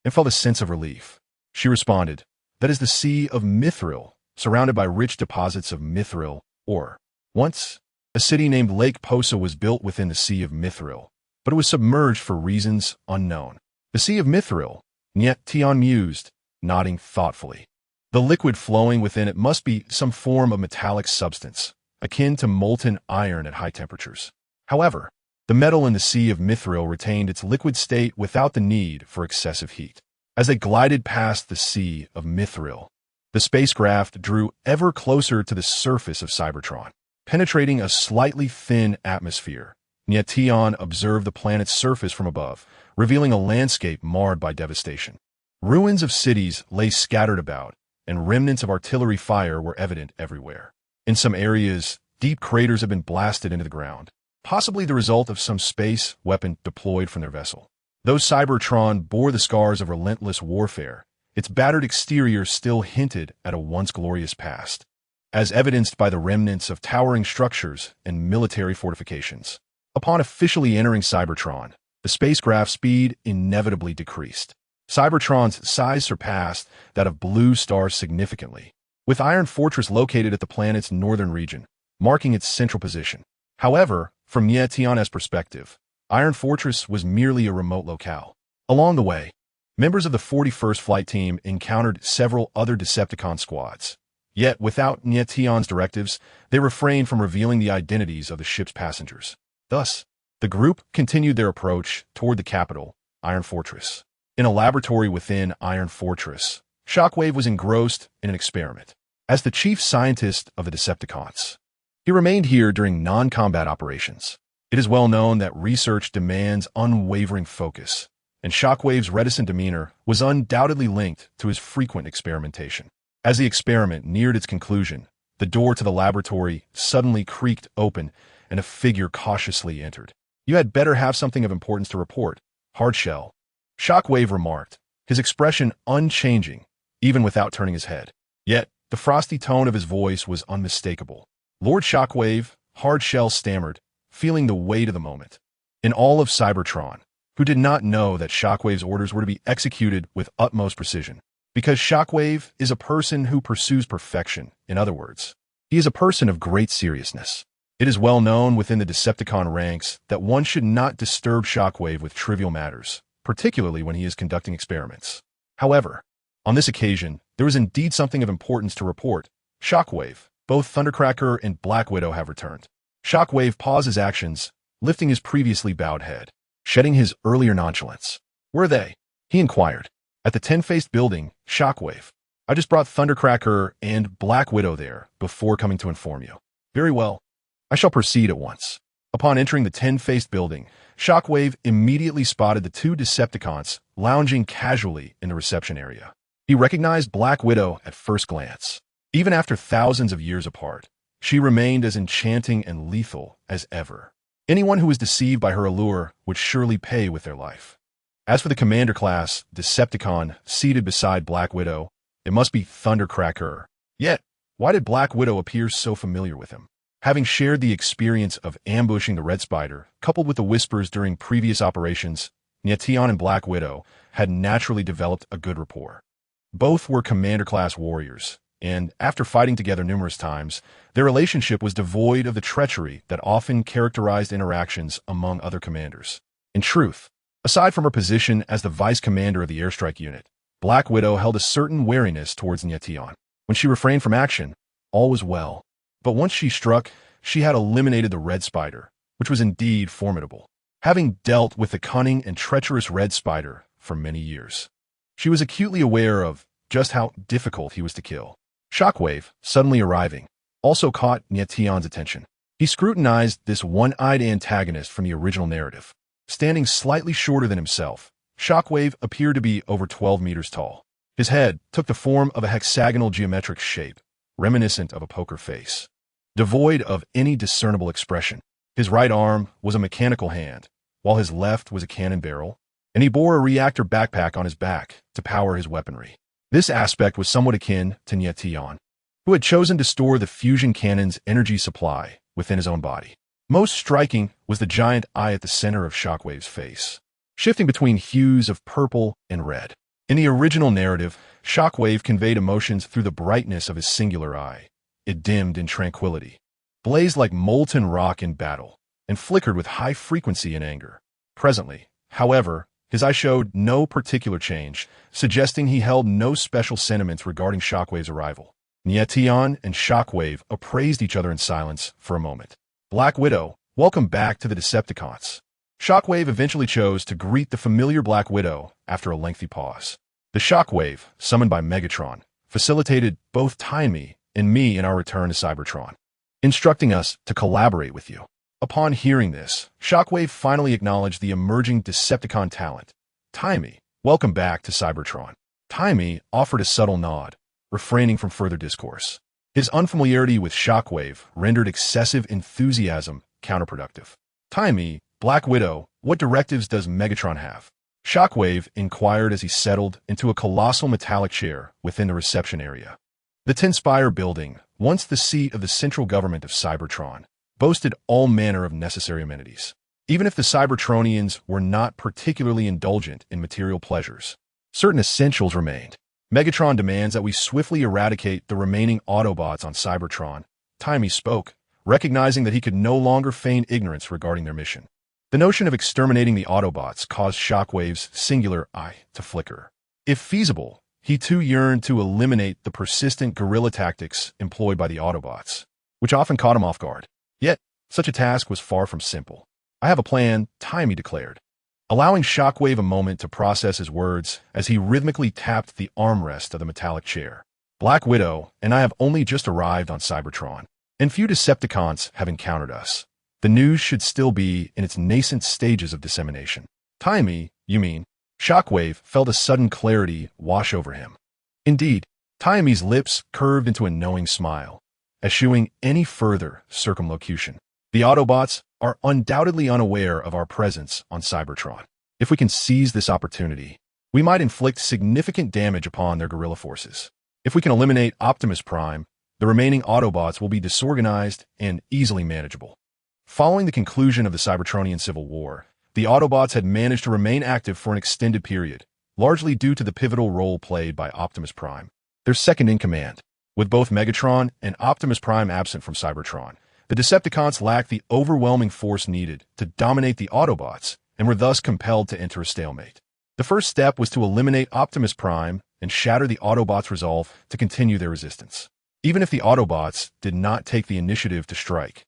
and felt a sense of relief. She responded, "That is the Sea of Mithril, surrounded by rich deposits of mithril ore. Once, a city named Lake Posa was built within the Sea of Mithril, but it was submerged for reasons unknown." The Sea of Mithril, Nie Tian mused, nodding thoughtfully. The liquid flowing within it must be some form of metallic substance, akin to molten iron at high temperatures. However, the metal in the Sea of Mithril retained its liquid state without the need for excessive heat. As they glided past the Sea of Mithril, the spacecraft drew ever closer to the surface of Cybertron. Penetrating a slightly thin atmosphere, Nie Tian observed the planet's surface from above, revealing a landscape marred by devastation. Ruins of cities lay scattered about, and remnants of artillery fire were evident everywhere. In some areas, deep craters have been blasted into the ground, possibly the result of some space weapon deployed from their vessel. Though Cybertron bore the scars of relentless warfare, its battered exterior still hinted at a once glorious past, as evidenced by the remnants of towering structures and military fortifications. Upon officially entering Cybertron, the spacecraft's speed inevitably decreased. Cybertron's size surpassed that of Blue Star significantly, with Iron Fortress located at the planet's northern region, marking its central position. However, from Nie Tian's perspective, Iron Fortress was merely a remote locale. Along the way, members of the 41st Flight Team encountered several other Decepticon squads. Yet, without Nie Tian's directives, they refrained from revealing the identities of the ship's passengers. Thus, the group continued their approach toward the capital, Iron Fortress. In a laboratory within Iron Fortress, Shockwave was engrossed in an experiment. As the chief scientist of the Decepticons, he remained here during non-combat operations. It is well known that research demands unwavering focus, and Shockwave's reticent demeanor was undoubtedly linked to his frequent experimentation. As the experiment neared its conclusion, the door to the laboratory suddenly creaked open and a figure cautiously entered. "You had better have something of importance to report, Hardshell," Shockwave remarked, his expression unchanging, even without turning his head. Yet, the frosty tone of his voice was unmistakable. "Lord Shockwave," Hardshell stammered, feeling the weight of the moment. In all of Cybertron, who did not know that Shockwave's orders were to be executed with utmost precision. Because Shockwave is a person who pursues perfection, in other words, he is a person of great seriousness. It is well known within the Decepticon ranks that one should not disturb Shockwave with trivial matters, particularly when he is conducting experiments. However, on this occasion, there was indeed something of importance to report. "Shockwave, both Thundercracker and Black Widow have returned." Shockwave paused his actions, lifting his previously bowed head, shedding his earlier nonchalance. "Where are they?" he inquired. "At the Ten-Faced building, Shockwave. I just brought Thundercracker and Black Widow there before coming to inform you." "Very well. I shall proceed at once." Upon entering the Ten-Faced building, Shockwave immediately spotted the two Decepticons lounging casually in the reception area. He recognized Black Widow at first glance. Even after thousands of years apart, she remained as enchanting and lethal as ever. Anyone who was deceived by her allure would surely pay with their life. As for the Commander-class Decepticon seated beside Black Widow, it must be Thundercracker. Yet, why did Black Widow appear so familiar with him? Having shared the experience of ambushing the Red Spider, coupled with the whispers during previous operations, Nie Tian and Black Widow had naturally developed a good rapport. Both were Commander-class warriors, and after fighting together numerous times, their relationship was devoid of the treachery that often characterized interactions among other commanders. In truth, aside from her position as the vice commander of the airstrike unit, Black Widow held a certain wariness towards Nie Tian. When she refrained from action, all was well. But once she struck, she had eliminated the Red Spider, which was indeed formidable. Having dealt with the cunning and treacherous Red Spider for many years, she was acutely aware of just how difficult he was to kill. Shockwave, suddenly arriving, also caught Nie Tian's attention. He scrutinized this one-eyed antagonist from the original narrative. Standing slightly shorter than himself, Shockwave appeared to be over 12 meters tall. His head took the form of a hexagonal geometric shape, reminiscent of a poker face, devoid of any discernible expression. His right arm was a mechanical hand, while his left was a cannon barrel, and he bore a reactor backpack on his back to power his weaponry. This aspect was somewhat akin to Nie Tian, who had chosen to store the fusion cannon's energy supply within his own body. Most striking was the giant eye at the center of Shockwave's face, shifting between hues of purple and red. In the original narrative, Shockwave conveyed emotions through the brightness of his singular eye. It dimmed in tranquility, blazed like molten rock in battle, and flickered with high frequency in anger. Presently, however, his eye showed no particular change, suggesting he held no special sentiments regarding Shockwave's arrival. Nie Tian and Shockwave appraised each other in silence for a moment. "Black Widow, welcome back to the Decepticons." Shockwave eventually chose to greet the familiar Black Widow after a lengthy pause. The Shockwave, summoned by Megatron, facilitated both Tiny and me in our return to Cybertron, instructing us to collaborate with you. Upon hearing this, Shockwave finally acknowledged the emerging Decepticon talent. Timey, welcome back to Cybertron. Timey offered a subtle nod, refraining from further discourse. His unfamiliarity with Shockwave rendered excessive enthusiasm counterproductive. Timey, Black Widow, what directives does Megatron have? Shockwave inquired as he settled into a colossal metallic chair within the reception area. The Tin Spire building, once the seat of the central government of Cybertron, boasted all manner of necessary amenities. Even if the Cybertronians were not particularly indulgent in material pleasures, certain essentials remained. Megatron demands that we swiftly eradicate the remaining Autobots on Cybertron. Timey spoke, recognizing that he could no longer feign ignorance regarding their mission. The notion of exterminating the Autobots caused Shockwave's singular eye to flicker. If feasible, he too yearned to eliminate the persistent guerrilla tactics employed by the Autobots, which often caught him off guard. Yet, such a task was far from simple. I have a plan, Timey declared, allowing Shockwave a moment to process his words as he rhythmically tapped the armrest of the metallic chair. Black Widow and I have only just arrived on Cybertron, and few Decepticons have encountered us. The news should still be in its nascent stages of dissemination. Timey, you mean? Shockwave felt a sudden clarity wash over him. Indeed, Timey's lips curved into a knowing smile, eschewing any further circumlocution. The Autobots are undoubtedly unaware of our presence on Cybertron. If we can seize this opportunity, we might inflict significant damage upon their guerrilla forces. If we can eliminate Optimus Prime, the remaining Autobots will be disorganized and easily manageable. Following the conclusion of the Cybertronian Civil War, the Autobots had managed to remain active for an extended period, largely due to the pivotal role played by Optimus Prime, their second-in-command. With both Megatron and Optimus Prime absent from Cybertron, the Decepticons lacked the overwhelming force needed to dominate the Autobots and were thus compelled to enter a stalemate. The first step was to eliminate Optimus Prime and shatter the Autobots' resolve to continue their resistance. Even if the Autobots did not take the initiative to strike,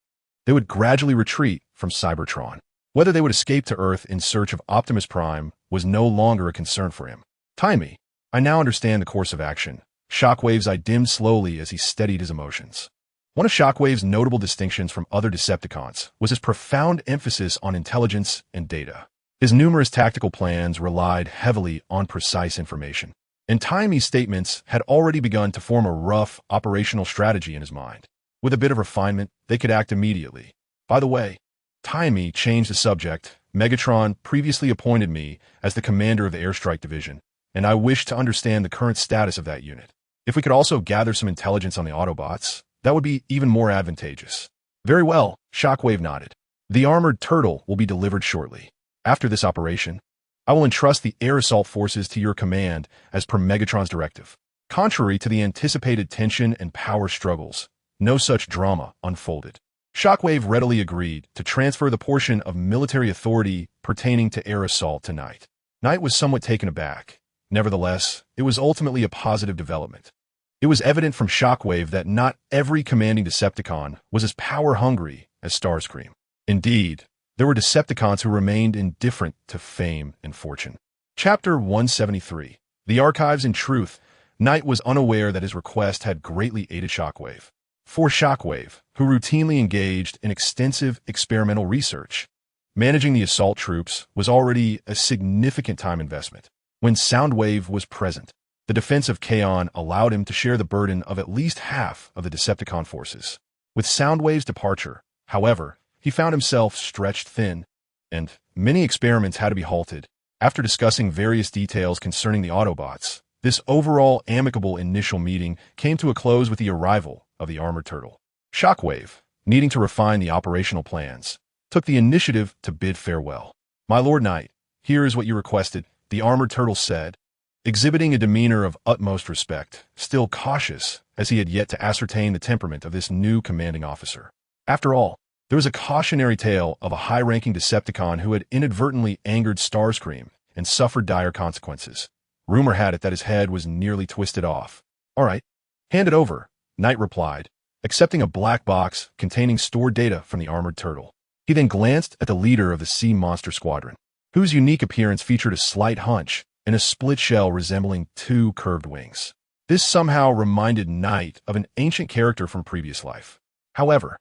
they would gradually retreat from Cybertron. Whether they would escape to Earth in search of Optimus Prime was no longer a concern for him. Timey, I now understand the course of action. Shockwave's eye dimmed slowly as he steadied his emotions. One of Shockwave's notable distinctions from other Decepticons was his profound emphasis on intelligence and data. His numerous tactical plans relied heavily on precise information, and Timey's statements had already begun to form a rough operational strategy in his mind. With a bit of refinement, they could act immediately. By the way, Timey changed the subject. Megatron previously appointed me as the commander of the Airstrike Division, and I wish to understand the current status of that unit. If we could also gather some intelligence on the Autobots, that would be even more advantageous. Very well, Shockwave nodded. The armored turtle will be delivered shortly. After this operation, I will entrust the air assault forces to your command as per Megatron's directive. Contrary to the anticipated tension and power struggles, no such drama unfolded. Shockwave readily agreed to transfer the portion of military authority pertaining to air assault to Knight. Knight was somewhat taken aback. Nevertheless, it was ultimately a positive development. It was evident from Shockwave that not every commanding Decepticon was as power-hungry as Starscream. Indeed, there were Decepticons who remained indifferent to fame and fortune. Chapter 173. The Archives. In truth, Knight was unaware that his request had greatly aided Shockwave. For Shockwave, who routinely engaged in extensive experimental research, managing the assault troops was already a significant time investment. When Soundwave was present, the defense of Kaon allowed him to share the burden of at least half of the Decepticon forces. With Soundwave's departure, however, he found himself stretched thin, and many experiments had to be halted. After discussing various details concerning the Autobots, this overall amicable initial meeting came to a close with the arrival of the armored turtle. Shockwave, needing to refine the operational plans, took the initiative to bid farewell. My Lord Knight, here is what you requested, the armored turtle said, exhibiting a demeanor of utmost respect, still cautious as he had yet to ascertain the temperament of this new commanding officer. After all, there was a cautionary tale of a high-ranking Decepticon who had inadvertently angered Starscream and suffered dire consequences. Rumor had it that his head was nearly twisted off. All right, hand it over, Knight replied, accepting a black box containing stored data from the armored turtle. He then glanced at the leader of the Sea Monster Squadron, whose unique appearance featured a slight hunch and a split shell resembling two curved wings. This somehow reminded Knight of an ancient character from previous life. However,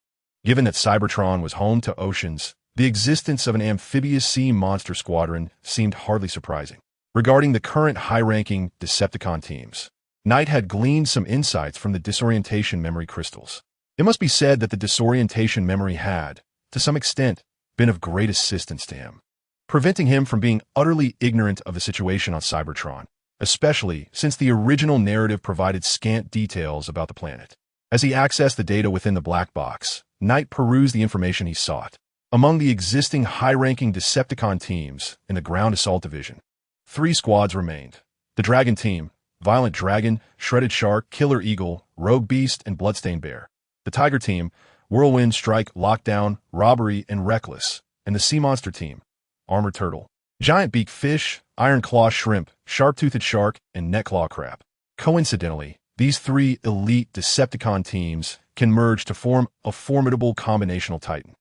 Given that Cybertron was home to oceans, the existence of an amphibious sea monster squadron seemed hardly surprising. Regarding the current high-ranking Decepticon teams, Knight had gleaned some insights from the disorientation memory crystals. It must be said that the disorientation memory had, to some extent, been of great assistance to him, preventing him from being utterly ignorant of the situation on Cybertron, especially since the original narrative provided scant details about the planet. As he accessed the data within the black box, Knight perused the information he sought. Among the existing high-ranking Decepticon teams in the Ground Assault Division, 3 squads remained. The Dragon Team, Violent Dragon, Shredded Shark, Killer Eagle, Rogue Beast, and Bloodstained Bear. The Tiger Team, Whirlwind, Strike, Lockdown, Robbery, and Reckless. And the Sea Monster Team, Armored Turtle, Giant Beak Fish, Iron Claw Shrimp, Sharp-Toothed Shark, and Neckclaw Crab. Coincidentally, these 3 elite Decepticon teams can merge to form a formidable combinational titan.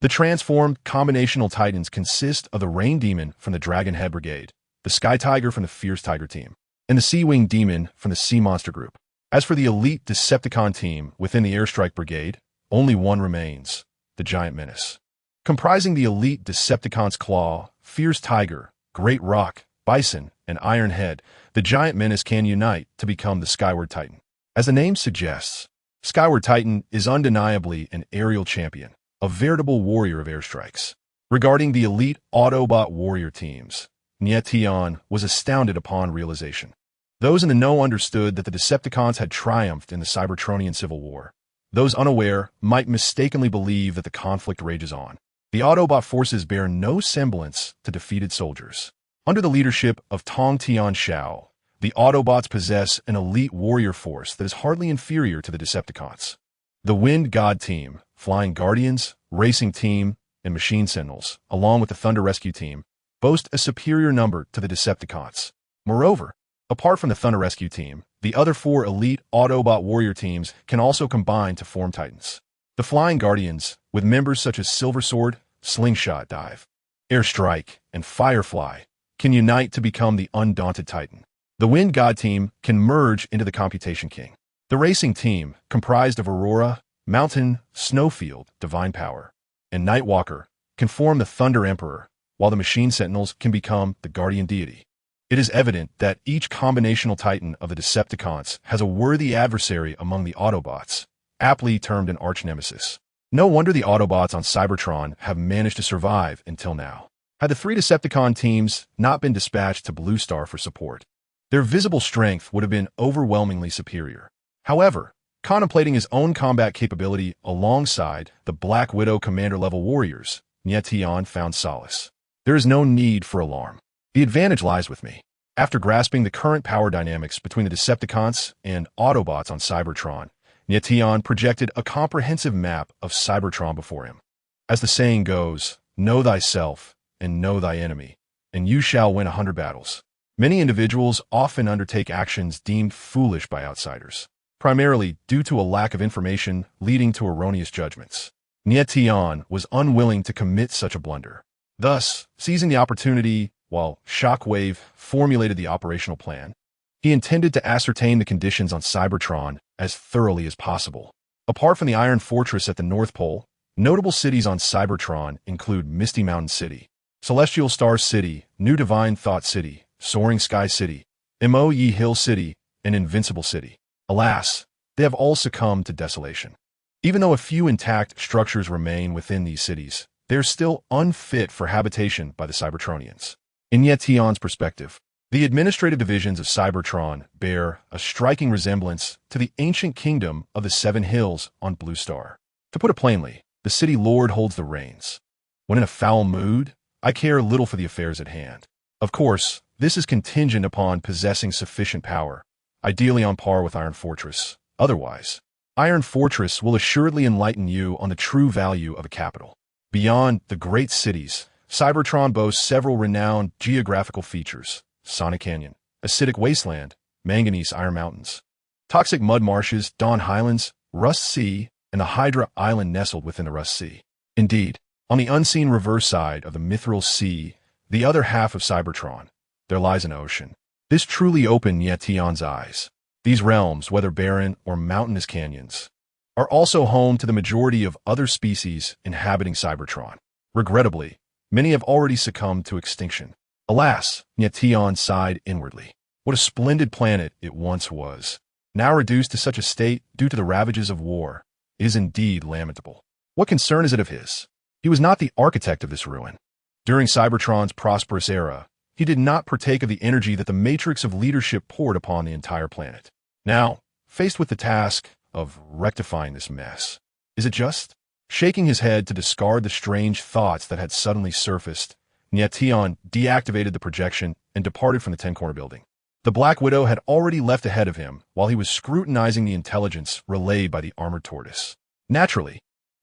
The transformed combinational titans consist of the Rain Demon from the Dragonhead Brigade, the Sky Tiger from the Fierce Tiger Team, and the Sea Wing Demon from the Sea Monster Group. As for the elite Decepticon team within the Airstrike Brigade, only one remains, the Giant Menace. Comprising the elite Decepticon's Claw, Fierce Tiger, Great Rock, Bison, and Iron Head, the Giant Menace can unite to become the Skyward Titan. As the name suggests, Skyward Titan is undeniably an aerial champion, a veritable warrior of airstrikes. Regarding the elite Autobot warrior teams, Nie Tian was astounded upon realization. Those in the know understood that the Decepticons had triumphed in the Cybertronian Civil War. Those unaware might mistakenly believe that the conflict rages on. The Autobot forces bear no semblance to defeated soldiers. Under the leadership of Tong Tian Shao, the Autobots possess an elite warrior force that is hardly inferior to the Decepticons. The Wind God Team, Flying Guardians, Racing Team, and Machine Sentinels, along with the Thunder Rescue Team, boast a superior number to the Decepticons. Moreover, apart from the Thunder Rescue Team, the other 4 elite Autobot warrior teams can also combine to form Titans. The Flying Guardians, with members such as Silver Sword, Slingshot Dive, Airstrike, and Firefly, can unite to become the Undaunted Titan. The Wind God Team can merge into the Computation King. The Racing Team, comprised of Aurora, Mountain, Snowfield, Divine Power, and Nightwalker, can form the Thunder Emperor, while the Machine Sentinels can become the Guardian Deity. It is evident that each combinational titan of the Decepticons has a worthy adversary among the Autobots, aptly termed an arch-nemesis. No wonder the Autobots on Cybertron have managed to survive until now. Had the 3 Decepticon teams not been dispatched to Blue Star for support, their visible strength would have been overwhelmingly superior. However, contemplating his own combat capability alongside the Black Widow commander-level warriors, Nie Tian found solace. There is no need for alarm. The advantage lies with me. After grasping the current power dynamics between the Decepticons and Autobots on Cybertron, Nie Tian projected a comprehensive map of Cybertron before him. As the saying goes, know thyself and know thy enemy, and you shall win 100 battles. Many individuals often undertake actions deemed foolish by outsiders, primarily due to a lack of information leading to erroneous judgments. Nie Tian was unwilling to commit such a blunder. Thus, seizing the opportunity while Shockwave formulated the operational plan, he intended to ascertain the conditions on Cybertron as thoroughly as possible. Apart from the Iron Fortress at the North Pole, notable cities on Cybertron include Misty Mountain City, Celestial Star City, New Divine Thought City, Soaring Sky City, Mo Yi Hill City, and Invincible City. Alas, they have all succumbed to desolation. Even though a few intact structures remain within these cities, they are still unfit for habitation by the Cybertronians. In Nie Tian's perspective, the administrative divisions of Cybertron bear a striking resemblance to the ancient kingdom of the Seven Hills on Blue Star. To put it plainly, the city lord holds the reins. When in a foul mood, I care little for the affairs at hand. Of course, this is contingent upon possessing sufficient power, ideally on par with Iron Fortress. Otherwise, Iron Fortress will assuredly enlighten you on the true value of a capital. Beyond the great cities, Cybertron boasts several renowned geographical features: Sonic Canyon, Acidic Wasteland, Manganese Iron Mountains, Toxic Mud Marshes, Dawn Highlands, Rust Sea, and the Hydra Island nestled within the Rust Sea. Indeed, on the unseen reverse side of the Mithril Sea, the other half of Cybertron, there lies an ocean. This truly opened Nie Tian's eyes. These realms, whether barren or mountainous canyons, are also home to the majority of other species inhabiting Cybertron. Regrettably, many have already succumbed to extinction. Alas, Nie Tian sighed inwardly. What a splendid planet it once was. Now reduced to such a state due to the ravages of war, it is indeed lamentable. What concern is it of his? He was not the architect of this ruin. During Cybertron's prosperous era, he did not partake of the energy that the matrix of leadership poured upon the entire planet. Now, faced with the task of rectifying this mess, is it just? Shaking his head to discard the strange thoughts that had suddenly surfaced, Nie Tian deactivated the projection and departed from the Ten-Corner building. The Black Widow had already left ahead of him while he was scrutinizing the intelligence relayed by the armored tortoise. Naturally,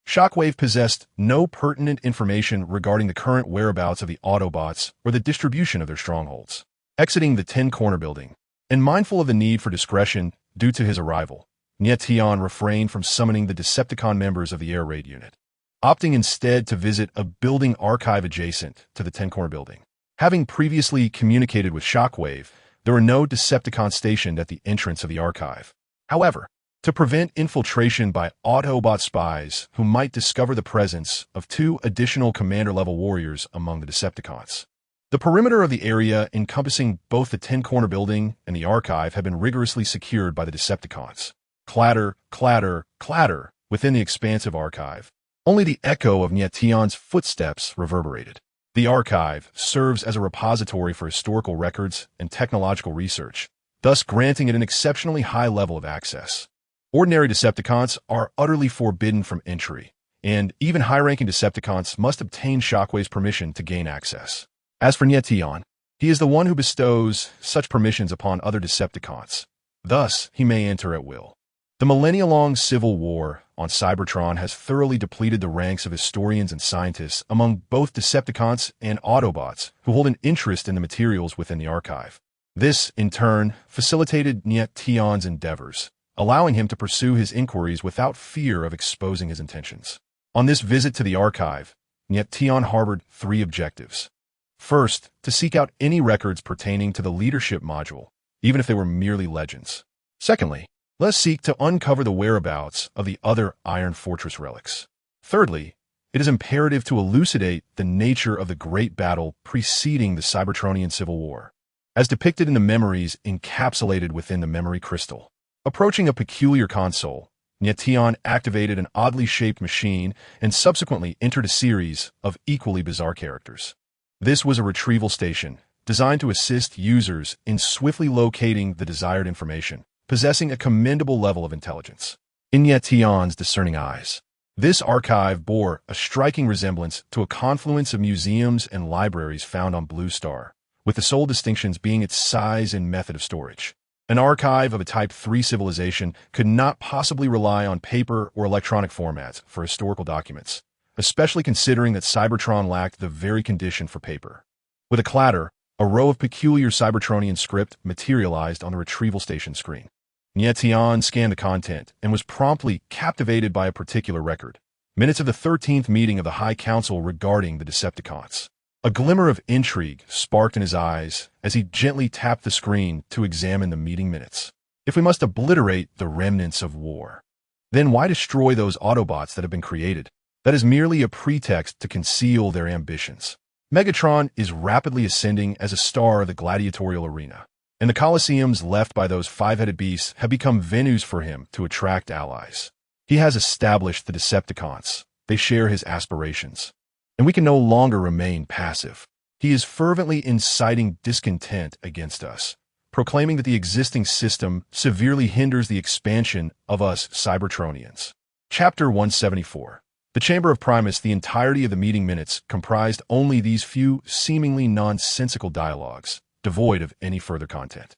Shockwave possessed no pertinent information regarding the current whereabouts of the Autobots or the distribution of their strongholds. Exiting the Ten-Corner building, and mindful of the need for discretion due to his arrival, Nie Tian refrained from summoning the Decepticon members of the air raid unit, opting instead to visit a building archive adjacent to the Ten-Corner building. Having previously communicated with Shockwave, there were no Decepticons stationed at the entrance of the archive. However, to prevent infiltration by Autobot spies who might discover the presence of 2 additional commander-level warriors among the Decepticons, the perimeter of the area encompassing both the Ten-Corner building and the archive had been rigorously secured by the Decepticons. Clatter, clatter, clatter within the expansive archive. Only the echo of Nie Tian's footsteps reverberated. The archive serves as a repository for historical records and technological research, thus granting it an exceptionally high level of access. Ordinary Decepticons are utterly forbidden from entry, and even high-ranking Decepticons must obtain Shockwave's permission to gain access. As for Nie Tian, he is the one who bestows such permissions upon other Decepticons. Thus, he may enter at will. The millennia-long civil war on Cybertron has thoroughly depleted the ranks of historians and scientists among both Decepticons and Autobots who hold an interest in the materials within the archive. This, in turn, facilitated Nie Tian's endeavors, allowing him to pursue his inquiries without fear of exposing his intentions. On this visit to the archive, Nie Tian harbored 3 objectives. First, to seek out any records pertaining to the leadership module, even if they were merely legends. Secondly, let us seek to uncover the whereabouts of the other Iron Fortress relics. Thirdly, it is imperative to elucidate the nature of the great battle preceding the Cybertronian Civil War, as depicted in the memories encapsulated within the memory crystal. Approaching a peculiar console, Nie Tian activated an oddly shaped machine and subsequently entered a series of equally bizarre characters. This was a retrieval station designed to assist users in swiftly locating the desired information, possessing a commendable level of intelligence. In Nie Tian's discerning eyes, this archive bore a striking resemblance to a confluence of museums and libraries found on Blue Star, with the sole distinctions being its size and method of storage. An archive of a Type 3 civilization could not possibly rely on paper or electronic formats for historical documents, especially considering that Cybertron lacked the very condition for paper. With a clatter, a row of peculiar Cybertronian script materialized on the retrieval station screen. Nie Tian scanned the content and was promptly captivated by a particular record. Minutes of the 13th meeting of the High Council regarding the Decepticons. A glimmer of intrigue sparked in his eyes as he gently tapped the screen to examine the meeting minutes. If we must obliterate the remnants of war, then why destroy those Autobots that have been created? That is merely a pretext to conceal their ambitions. Megatron is rapidly ascending as a star of the gladiatorial arena, and the Colosseums left by those 5-headed beasts have become venues for him to attract allies. He has established the Decepticons. They share his aspirations, and we can no longer remain passive. He is fervently inciting discontent against us, proclaiming that the existing system severely hinders the expansion of us Cybertronians. Chapter 174. The Chamber of Primus. The entirety of the meeting minutes comprised only these few seemingly nonsensical dialogues, devoid of any further content.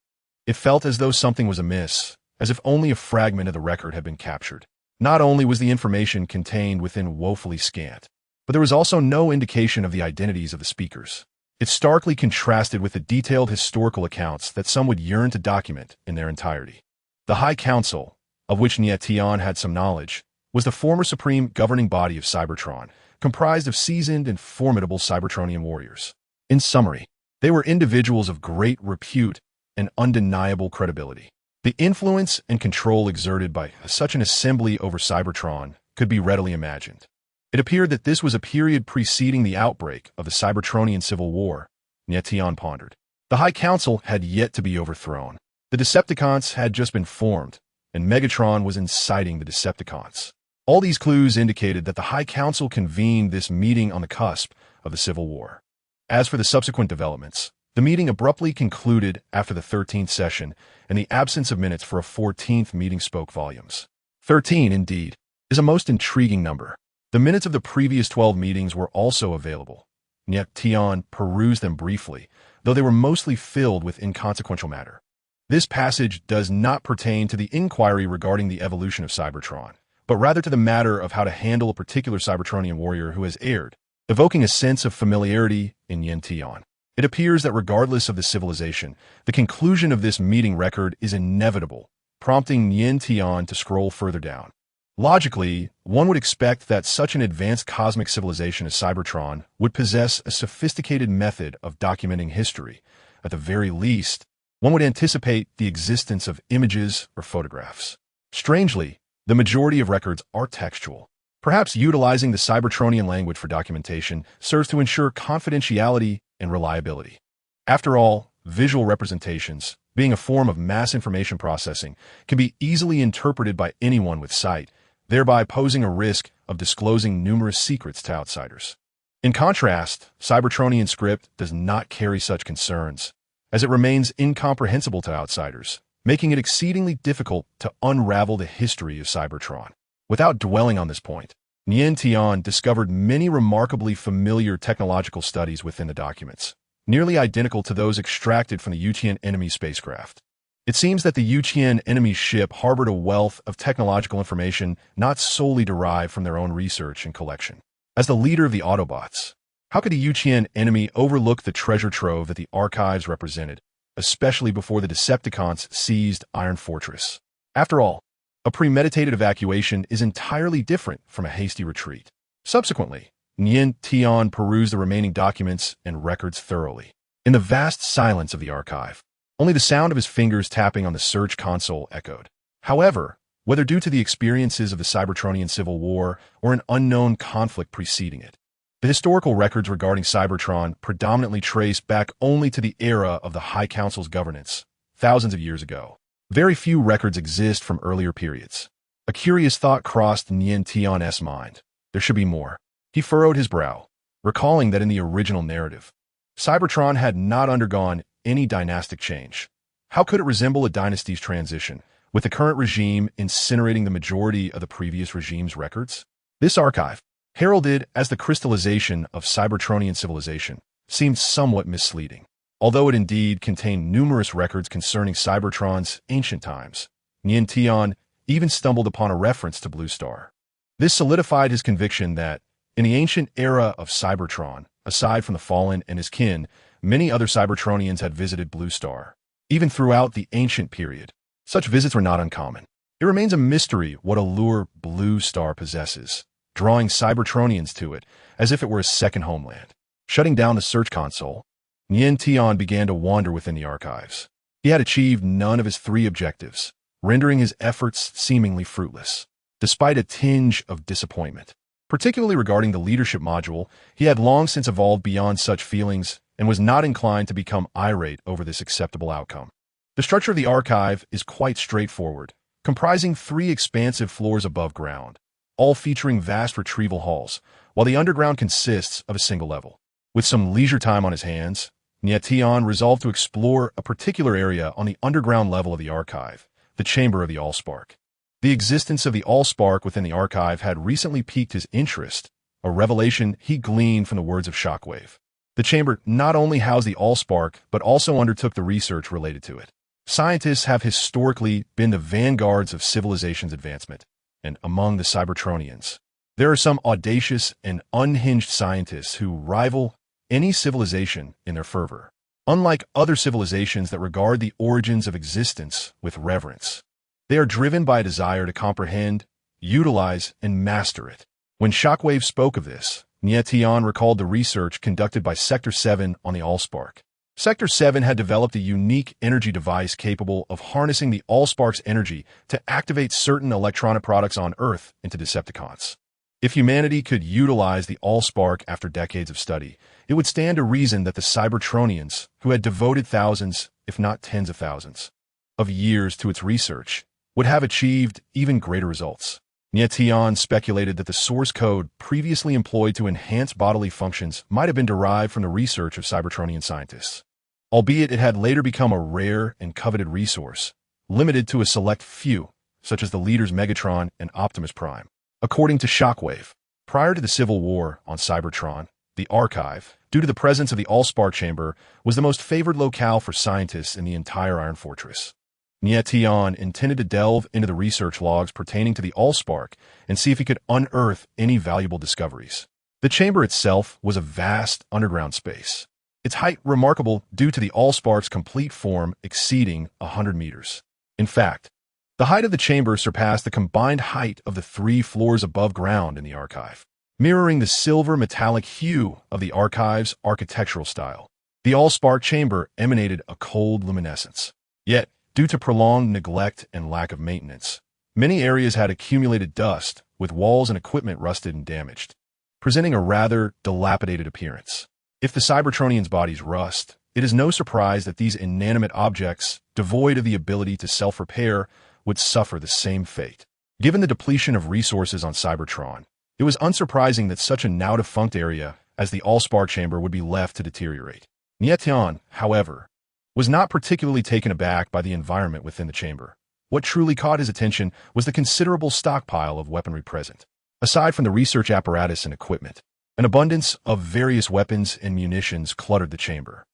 It felt as though something was amiss, as if only a fragment of the record had been captured. Not only was the information contained within woefully scant, but there was also no indication of the identities of the speakers. It starkly contrasted with the detailed historical accounts that some would yearn to document in their entirety. The High Council, of which Nie Tian had some knowledge, was the former supreme governing body of Cybertron, comprised of seasoned and formidable Cybertronian warriors. In summary, they were individuals of great repute and undeniable credibility. The influence and control exerted by such an assembly over Cybertron could be readily imagined. It appeared that this was a period preceding the outbreak of the Cybertronian Civil War, Nie Tian pondered. The High Council had yet to be overthrown. The Decepticons had just been formed, and Megatron was inciting the Decepticons. All these clues indicated that the High Council convened this meeting on the cusp of the Civil War. As for the subsequent developments, the meeting abruptly concluded after the 13th session, and the absence of minutes for a 14th meeting spoke volumes. 13, indeed, is a most intriguing number. The minutes of the previous 12 meetings were also available. Nie Tian perused them briefly, though they were mostly filled with inconsequential matter. This passage does not pertain to the inquiry regarding the evolution of Cybertron, but rather to the matter of how to handle a particular Cybertronian warrior who has erred, evoking a sense of familiarity in Nie Tian. It appears that regardless of the civilization, the conclusion of this meeting record is inevitable, prompting Nie Tian to scroll further down. Logically, one would expect that such an advanced cosmic civilization as Cybertron would possess a sophisticated method of documenting history. At the very least, one would anticipate the existence of images or photographs. Strangely, the majority of records are textual. Perhaps utilizing the Cybertronian language for documentation serves to ensure confidentiality and reliability. After all, visual representations, being a form of mass information processing, can be easily interpreted by anyone with sight, thereby posing a risk of disclosing numerous secrets to outsiders. In contrast, Cybertronian script does not carry such concerns, as it remains incomprehensible to outsiders, making it exceedingly difficult to unravel the history of Cybertron. Without dwelling on this point, Nie Tian discovered many remarkably familiar technological studies within the documents, nearly identical to those extracted from the Nie Tian enemy spacecraft. It seems that the Nie Tian enemy ship harbored a wealth of technological information not solely derived from their own research and collection. As the leader of the Autobots, how could the Nie Tian enemy overlook the treasure trove that the archives represented, especially before the Decepticons seized Iron Fortress? After all, a premeditated evacuation is entirely different from a hasty retreat. Subsequently, Nie Tian perused the remaining documents and records thoroughly. In the vast silence of the archive, only the sound of his fingers tapping on the search console echoed. However, whether due to the experiences of the Cybertronian Civil War or an unknown conflict preceding it, the historical records regarding Cybertron predominantly trace back only to the era of the High Council's governance, thousands of years ago. Very few records exist from earlier periods. A curious thought crossed Nie Tian's mind. There should be more. He furrowed his brow, recalling that in the original narrative, Cybertron had not undergone any dynastic change. How could it resemble a dynasty's transition, with the current regime incinerating the majority of the previous regime's records? This archive, heralded as the crystallization of Cybertronian civilization, seemed somewhat misleading. Although it indeed contained numerous records concerning Cybertron's ancient times, Nie Tian even stumbled upon a reference to Blue Star. This solidified his conviction that, in the ancient era of Cybertron, aside from the Fallen and his kin, many other Cybertronians had visited Blue Star. Even throughout the ancient period, such visits were not uncommon. It remains a mystery what allure Blue Star possesses, drawing Cybertronians to it as if it were a second homeland. Shutting down the search console, Nie Tian began to wander within the archives. He had achieved none of his three objectives, rendering his efforts seemingly fruitless. Despite a tinge of disappointment, particularly regarding the leadership module, he had long since evolved beyond such feelings and was not inclined to become irate over this acceptable outcome. The structure of the archive is quite straightforward, comprising 3 expansive floors above ground, all featuring vast retrieval halls, while the underground consists of a single level. With some leisure time on his hands, Nie Tian resolved to explore a particular area on the underground level of the archive, the chamber of the Allspark. The existence of the Allspark within the archive had recently piqued his interest, a revelation he gleaned from the words of Shockwave. The chamber not only housed the Allspark, but also undertook the research related to it. Scientists have historically been the vanguards of civilization's advancement, and among the Cybertronians, there are some audacious and unhinged scientists who rival any civilization in their fervor. Unlike other civilizations that regard the origins of existence with reverence, they are driven by a desire to comprehend, utilize, and master it. When Shockwave spoke of this, Nie Tian recalled the research conducted by Sector 7 on the Allspark. Sector 7 had developed a unique energy device capable of harnessing the Allspark's energy to activate certain electronic products on Earth into Decepticons. If humanity could utilize the Allspark after decades of study, it would stand to reason that the Cybertronians, who had devoted thousands, if not tens of thousands, of years to its research, would have achieved even greater results. Nie Tian speculated that the source code previously employed to enhance bodily functions might have been derived from the research of Cybertronian scientists, albeit it had later become a rare and coveted resource, limited to a select few, such as the leaders Megatron and Optimus Prime. According to Shockwave, prior to the Civil War on Cybertron, the Archive, due to the presence of the Allspark chamber, was the most favored locale for scientists in the entire Iron Fortress. Nie Tian intended to delve into the research logs pertaining to the Allspark and see if he could unearth any valuable discoveries. The chamber itself was a vast underground space, its height remarkable due to the Allspark's complete form exceeding 100 meters. In fact, the height of the chamber surpassed the combined height of the 3 floors above ground in the Archive, mirroring the silver metallic hue of the Archive's architectural style. The Allspark chamber emanated a cold luminescence. Yet, due to prolonged neglect and lack of maintenance, many areas had accumulated dust, with walls and equipment rusted and damaged, presenting a rather dilapidated appearance. If the Cybertronians' bodies rust, it is no surprise that these inanimate objects, devoid of the ability to self-repair, would suffer the same fate. Given the depletion of resources on Cybertron, it was unsurprising that such a now-defunct area as the Allspark chamber would be left to deteriorate. Nie Tian, however, was not particularly taken aback by the environment within the chamber. What truly caught his attention was the considerable stockpile of weaponry present. Aside from the research apparatus and equipment, an abundance of various weapons and munitions cluttered the chamber.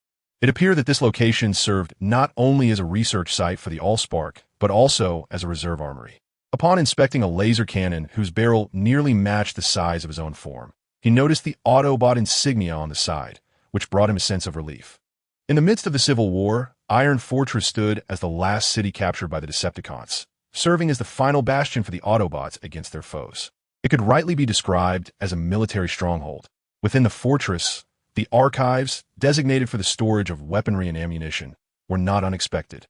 It appeared that this location served not only as a research site for the Allspark, but also as a reserve armory. Upon inspecting a laser cannon whose barrel nearly matched the size of his own form, he noticed the Autobot insignia on the side, which brought him a sense of relief. In the midst of the Civil War, Iron Fortress stood as the last city captured by the Decepticons, serving as the final bastion for the Autobots against their foes. It could rightly be described as a military stronghold. Within the fortress, the archives, designated for the storage of weaponry and ammunition, were not unexpected.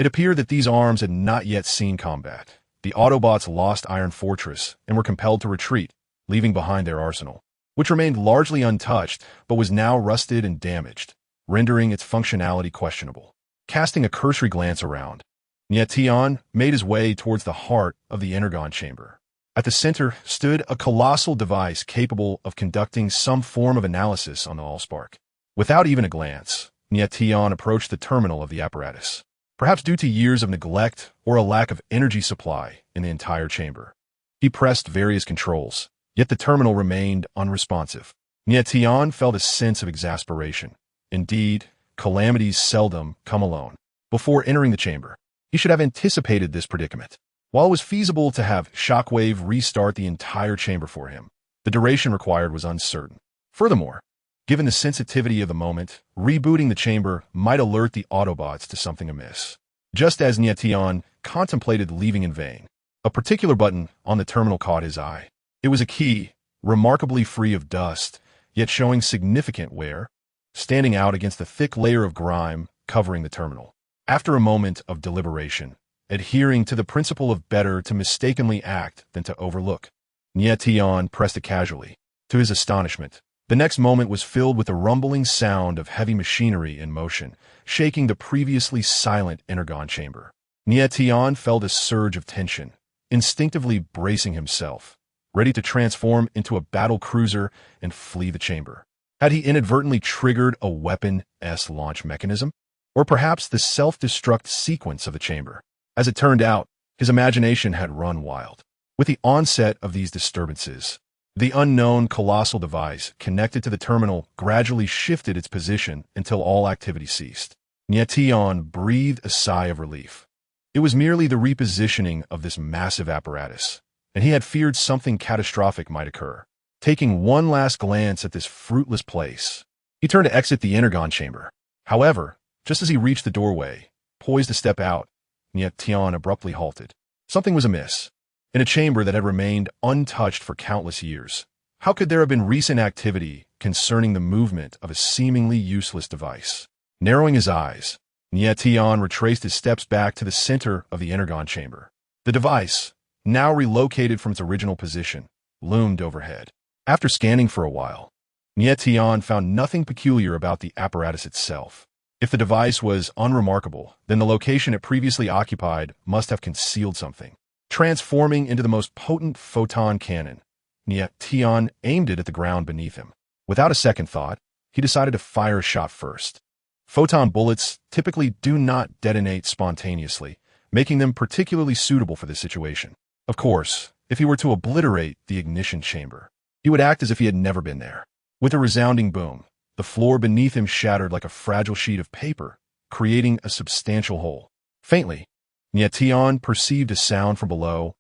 It appeared that these arms had not yet seen combat. The Autobots lost Iron Fortress and were compelled to retreat, leaving behind their arsenal, which remained largely untouched but was now rusted and damaged, rendering its functionality questionable. Casting a cursory glance around, Nie Tian made his way towards the heart of the Energon chamber. At the center stood a colossal device capable of conducting some form of analysis on the Allspark. Without even a glance, Nie Tian approached the terminal of the apparatus, perhaps due to years of neglect or a lack of energy supply in the entire chamber. He pressed various controls, yet the terminal remained unresponsive. Nie Tian felt a sense of exasperation. Indeed, calamities seldom come alone. Before entering the chamber, he should have anticipated this predicament. While it was feasible to have Shockwave restart the entire chamber for him, the duration required was uncertain. Furthermore, given the sensitivity of the moment, rebooting the chamber might alert the Autobots to something amiss. Just as Nie Tian contemplated leaving in vain, a particular button on the terminal caught his eye. It was a key, remarkably free of dust, yet showing significant wear, standing out against the thick layer of grime covering the terminal. After a moment of deliberation, adhering to the principle of better to mistakenly act than to overlook, Nie Tian pressed it casually. To his astonishment, the next moment was filled with the rumbling sound of heavy machinery in motion, shaking the previously silent Energon chamber. Nie Tian felt a surge of tension, instinctively bracing himself, ready to transform into a battle cruiser and flee the chamber. Had he inadvertently triggered a weapon-S launch mechanism? Or perhaps the self-destruct sequence of the chamber? As it turned out, his imagination had run wild. With the onset of these disturbances, the unknown colossal device connected to the terminal gradually shifted its position until all activity ceased. Nie Tian breathed a sigh of relief. It was merely the repositioning of this massive apparatus, and he had feared something catastrophic might occur. Taking one last glance at this fruitless place, he turned to exit the Energon chamber. However, just as he reached the doorway, poised to step out, Nie Tian abruptly halted. Something was amiss. In a chamber that had remained untouched for countless years, how could there have been recent activity concerning the movement of a seemingly useless device? Narrowing his eyes, Nie Tian retraced his steps back to the center of the energon chamber. The device, now relocated from its original position, loomed overhead. After scanning for a while, Nie Tian found nothing peculiar about the apparatus itself. If the device was unremarkable, then the location it previously occupied must have concealed something. Transforming into the most potent photon cannon, Nie Tian aimed it at the ground beneath him. Without a second thought, he decided to fire a shot first. Photon bullets typically do not detonate spontaneously, making them particularly suitable for this situation. Of course, if he were to obliterate the ignition chamber, he would act as if he had never been there. With a resounding boom, the floor beneath him shattered like a fragile sheet of paper, creating a substantial hole. Faintly, Nie Tian perceived a sound from below,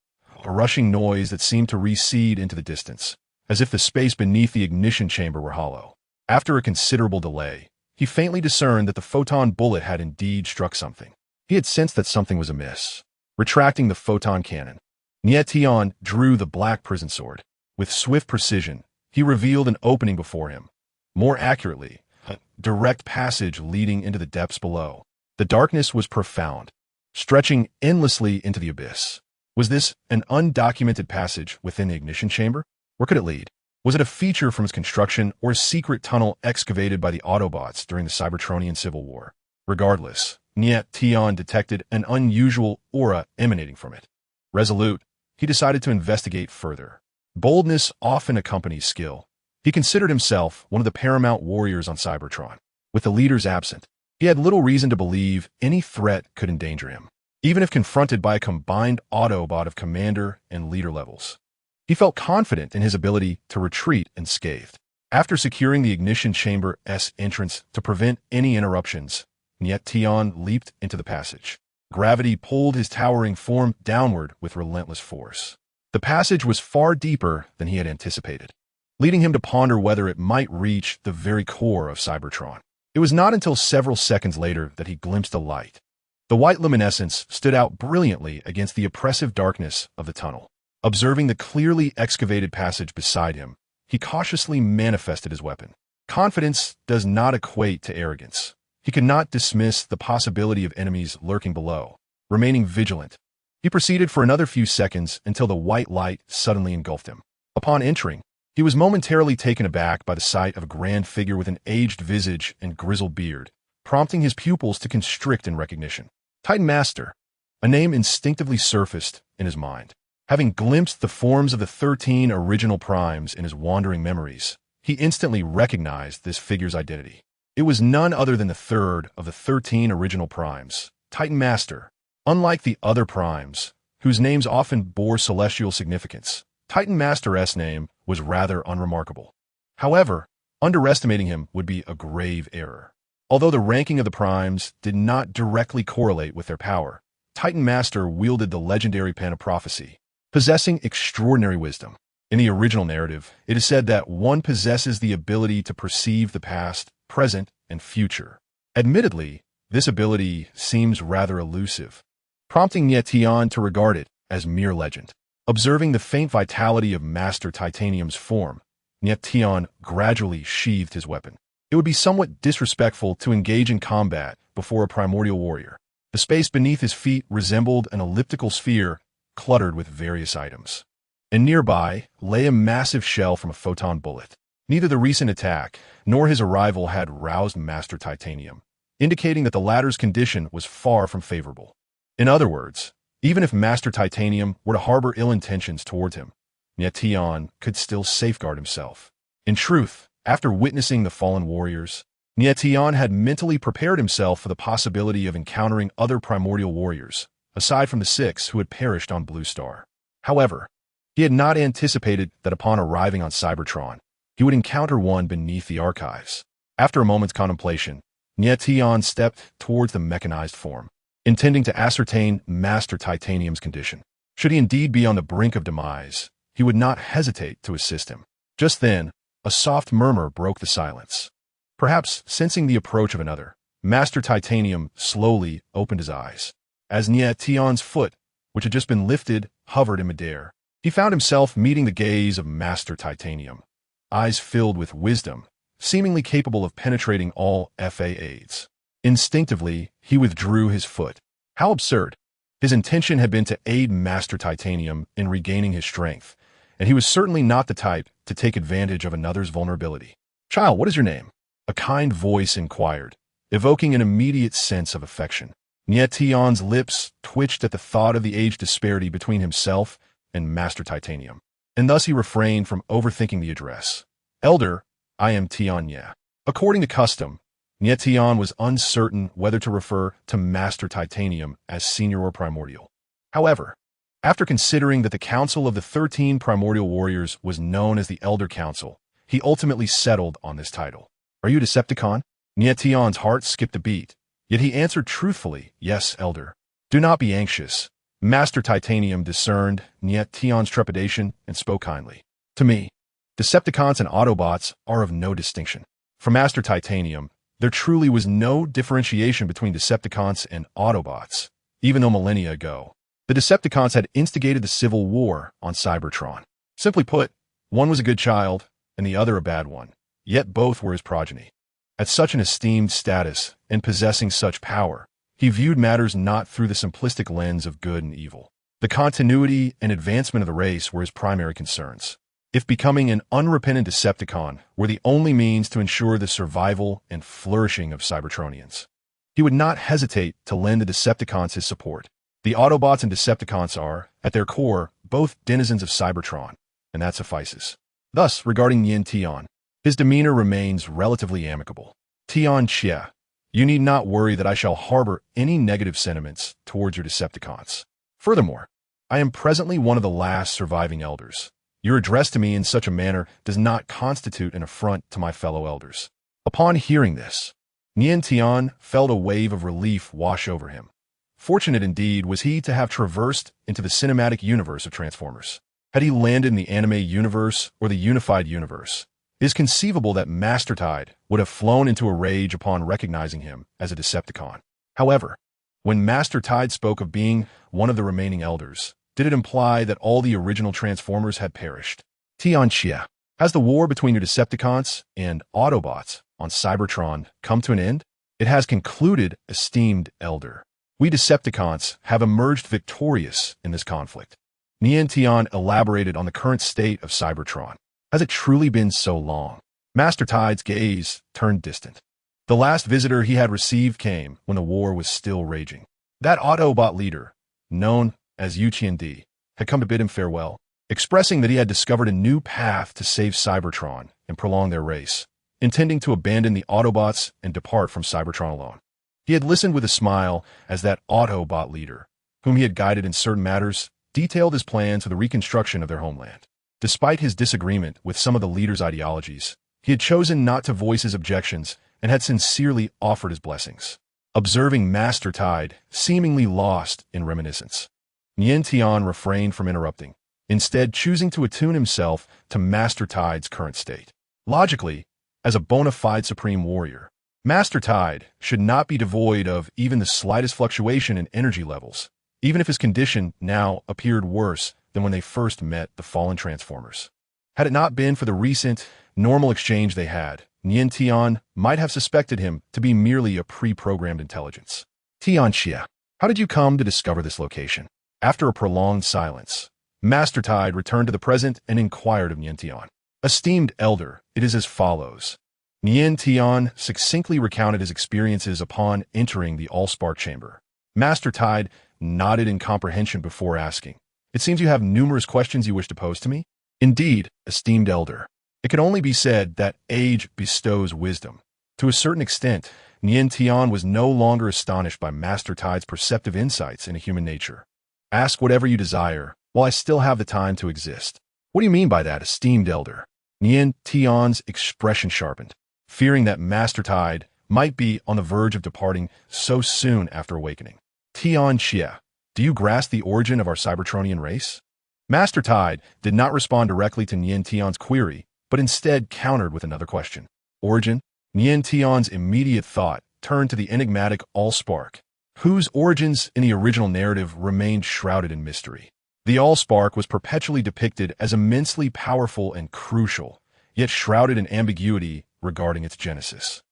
a rushing noise that seemed to recede into the distance, as if the space beneath the ignition chamber were hollow. After a considerable delay, he faintly discerned that the photon bullet had indeed struck something. He had sensed that something was amiss. Retracting the photon cannon, Nie Tian drew the black prison sword. With swift precision, he revealed an opening before him. More accurately, a direct passage leading into the depths below. The darkness was profound, stretching endlessly into the abyss. Was this an undocumented passage within the ignition chamber? Where could it lead? Was it a feature from its construction or a secret tunnel excavated by the Autobots during the Cybertronian Civil War? Regardless, Nie Tian detected an unusual aura emanating from it. Resolute, he decided to investigate further. Boldness often accompanies skill. He considered himself one of the paramount warriors on Cybertron. With the leaders absent, he had little reason to believe any threat could endanger him, even if confronted by a combined Autobot of commander and leader levels. He felt confident in his ability to retreat unscathed. After securing the ignition chamber's entrance to prevent any interruptions, Nie Tian leaped into the passage. Gravity pulled his towering form downward with relentless force. The passage was far deeper than he had anticipated, leading him to ponder whether it might reach the very core of Cybertron. It was not until several seconds later that he glimpsed a light. The white luminescence stood out brilliantly against the oppressive darkness of the tunnel. Observing the clearly excavated passage beside him, he cautiously manifested his weapon. Confidence does not equate to arrogance. He could not dismiss the possibility of enemies lurking below. Remaining vigilant, he proceeded for another few seconds until the white light suddenly engulfed him. Upon entering, he was momentarily taken aback by the sight of a grand figure with an aged visage and grizzled beard, prompting his pupils to constrict in recognition. Titan Master, a name instinctively surfaced in his mind. Having glimpsed the forms of the 13 original primes in his wandering memories, he instantly recognized this figure's identity. It was none other than the third of the 13 original primes, Titan Master. Unlike the other primes, whose names often bore celestial significance, Titan Master's name was rather unremarkable. However, underestimating him would be a grave error. Although the ranking of the primes did not directly correlate with their power, Titan Master wielded the legendary pen of prophecy, possessing extraordinary wisdom. In the original narrative, it is said that one possesses the ability to perceive the past, present, and future. Admittedly, this ability seems rather elusive, prompting Nie Tian to regard it as mere legend. Observing the faint vitality of Master Titanium's form, Nie Tian gradually sheathed his weapon. It would be somewhat disrespectful to engage in combat before a primordial warrior. The space beneath his feet resembled an elliptical sphere cluttered with various items. And nearby lay a massive shell from a photon bullet. Neither the recent attack nor his arrival had roused Master Titanium, indicating that the latter's condition was far from favorable. In other words, even if Master Titanium were to harbor ill intentions towards him, Nie Tian could still safeguard himself. In truth, after witnessing the fallen warriors, Nie Tian had mentally prepared himself for the possibility of encountering other primordial warriors, aside from the 6 who had perished on Blue Star. However, he had not anticipated that upon arriving on Cybertron, he would encounter one beneath the archives. After a moment's contemplation, Nie Tian stepped towards the mechanized form, intending to ascertain Master Titanium's condition. Should he indeed be on the brink of demise, he would not hesitate to assist him. Just then, a soft murmur broke the silence. Perhaps sensing the approach of another, Master Titanium slowly opened his eyes. As Nie Tian's foot, which had just been lifted, hovered in midair, he found himself meeting the gaze of Master Titanium, eyes filled with wisdom, seemingly capable of penetrating all FA aids. Instinctively, he withdrew his foot. How absurd. His intention had been to aid Master Titanium in regaining his strength, and he was certainly not the type to take advantage of another's vulnerability. "Child, what is your name?" a kind voice inquired, evoking an immediate sense of affection. Nie Tian's lips twitched at the thought of the age disparity between himself and Master Titanium, and thus he refrained from overthinking the address. "Elder, I am Tian Nie." According to custom, Nie Tian was uncertain whether to refer to Master Titanium as senior or primordial. However, after considering that the Council of the 13 Primordial Warriors was known as the Elder Council, he ultimately settled on this title. "Are you a Decepticon?" Nie Tian's heart skipped a beat, yet he answered truthfully, "Yes, Elder." "Do not be anxious." Master Titanium discerned Nie Tian's trepidation and spoke kindly. "To me, Decepticons and Autobots are of no distinction." For Master Titanium, there truly was no differentiation between Decepticons and Autobots, even though millennia ago, the Decepticons had instigated the Civil War on Cybertron. Simply put, one was a good child and the other a bad one, yet both were his progeny. At such an esteemed status and possessing such power, he viewed matters not through the simplistic lens of good and evil. The continuity and advancement of the race were his primary concerns. If becoming an unrepentant Decepticon were the only means to ensure the survival and flourishing of Cybertronians, he would not hesitate to lend the Decepticons his support. The Autobots and Decepticons are, at their core, both denizens of Cybertron, and that suffices. Thus, regarding Nie Tian, his demeanor remains relatively amicable. "Tian Xie, you need not worry that I shall harbor any negative sentiments towards your Decepticons. Furthermore, I am presently one of the last surviving elders. Your address to me in such a manner does not constitute an affront to my fellow elders." Upon hearing this, Nie Tian felt a wave of relief wash over him. Fortunate indeed was he to have traversed into the cinematic universe of Transformers. Had he landed in the anime universe or the unified universe, it is conceivable that Master Tide would have flown into a rage upon recognizing him as a Decepticon. However, when Master Tide spoke of being one of the remaining elders, did it imply that all the original Transformers had perished? "Tian Xie, has the war between your Decepticons and Autobots on Cybertron come to an end?" "It has concluded, esteemed elder. We Decepticons have emerged victorious in this conflict." Nie Tian elaborated on the current state of Cybertron. Has it truly been so long? Master Tide's gaze turned distant. The last visitor he had received came when the war was still raging. That Autobot leader, known as Yuqiandi, had come to bid him farewell, expressing that he had discovered a new path to save Cybertron and prolong their race, intending to abandon the Autobots and depart from Cybertron alone. He had listened with a smile as that Autobot leader, whom he had guided in certain matters, detailed his plans for the reconstruction of their homeland. Despite his disagreement with some of the leader's ideologies, he had chosen not to voice his objections and had sincerely offered his blessings. Observing Master Tide, seemingly lost in reminiscence, Nie Tian refrained from interrupting, instead choosing to attune himself to Master Tide's current state. Logically, as a bona fide supreme warrior, Master Tide should not be devoid of even the slightest fluctuation in energy levels, even if his condition now appeared worse than when they first met the fallen Transformers. Had it not been for the recent, normal exchange they had, Nie Tian might have suspected him to be merely a pre-programmed intelligence. "Tian Xie, how did you come to discover this location?" After a prolonged silence, Master Tide returned to the present and inquired of Nie Tian. "Esteemed elder, it is as follows." Nie Tian succinctly recounted his experiences upon entering the Allspark chamber. Master Tide nodded in comprehension before asking, "It seems you have numerous questions you wish to pose to me?" "Indeed, esteemed elder. It can only be said that age bestows wisdom." To a certain extent, Nie Tian was no longer astonished by Master Tide's perceptive insights into human nature. "Ask whatever you desire, while I still have the time to exist." "What do you mean by that, esteemed elder?" Nie Tian's expression sharpened, fearing that Master Tide might be on the verge of departing so soon after awakening. "Tian Xie, do you grasp the origin of our Cybertronian race?" Master Tide did not respond directly to Nie Tian's query, but instead countered with another question. Origin? Nie Tian's immediate thought turned to the enigmatic Allspark, whose origins in the original narrative remained shrouded in mystery. The Allspark was perpetually depicted as immensely powerful and crucial, yet shrouded in ambiguity regarding its genesis.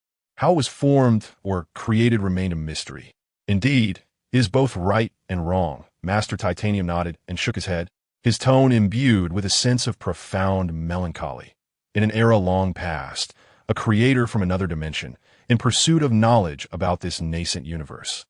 How it was formed or created remained a mystery. Indeed, it is both right and wrong. Master Titanium nodded and shook his head, his tone imbued with a sense of profound melancholy. In an era long past, a creator from another dimension, in pursuit of knowledge about this nascent universe,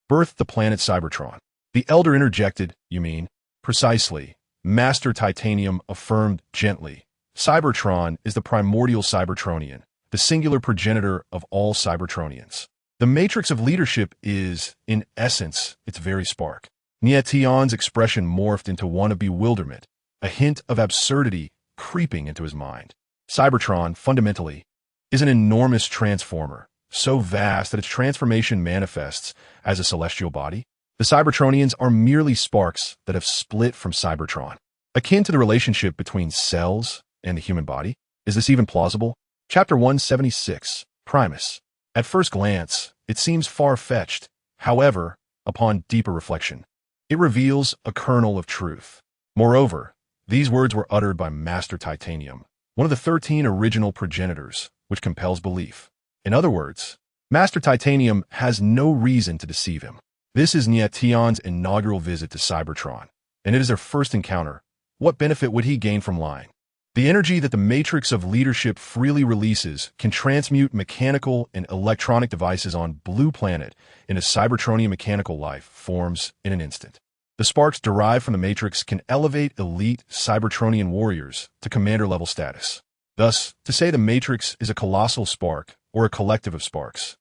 birthed the planet Cybertron. The elder interjected, "You mean?" "Precisely," Master Titanium affirmed gently. "Cybertron is the primordial Cybertronian, the singular progenitor of all Cybertronians. The matrix of leadership is, in essence, its very spark." Nie Tian's expression morphed into one of bewilderment, a hint of absurdity creeping into his mind. Cybertron, fundamentally, is an enormous transformer, so vast that its transformation manifests as a celestial body. The Cybertronians are merely sparks that have split from Cybertron, akin to the relationship between cells and the human body. Is this even plausible? Chapter 176, Primus. At first glance, it seems far-fetched. However, upon deeper reflection, it reveals a kernel of truth. Moreover, these words were uttered by Master Titanium, one of the 13 original progenitors, which compels belief. In other words, Master Titanium has no reason to deceive him. This is Nie Tian's inaugural visit to Cybertron, and it is their first encounter. What benefit would he gain from lying? The energy that the matrix of leadership freely releases can transmute mechanical and electronic devices on Blue Planet into Cybertronian mechanical life forms in an instant. The sparks derived from the matrix can elevate elite Cybertronian warriors to commander-level status. Thus, to say the matrix is a colossal spark or a collective of sparks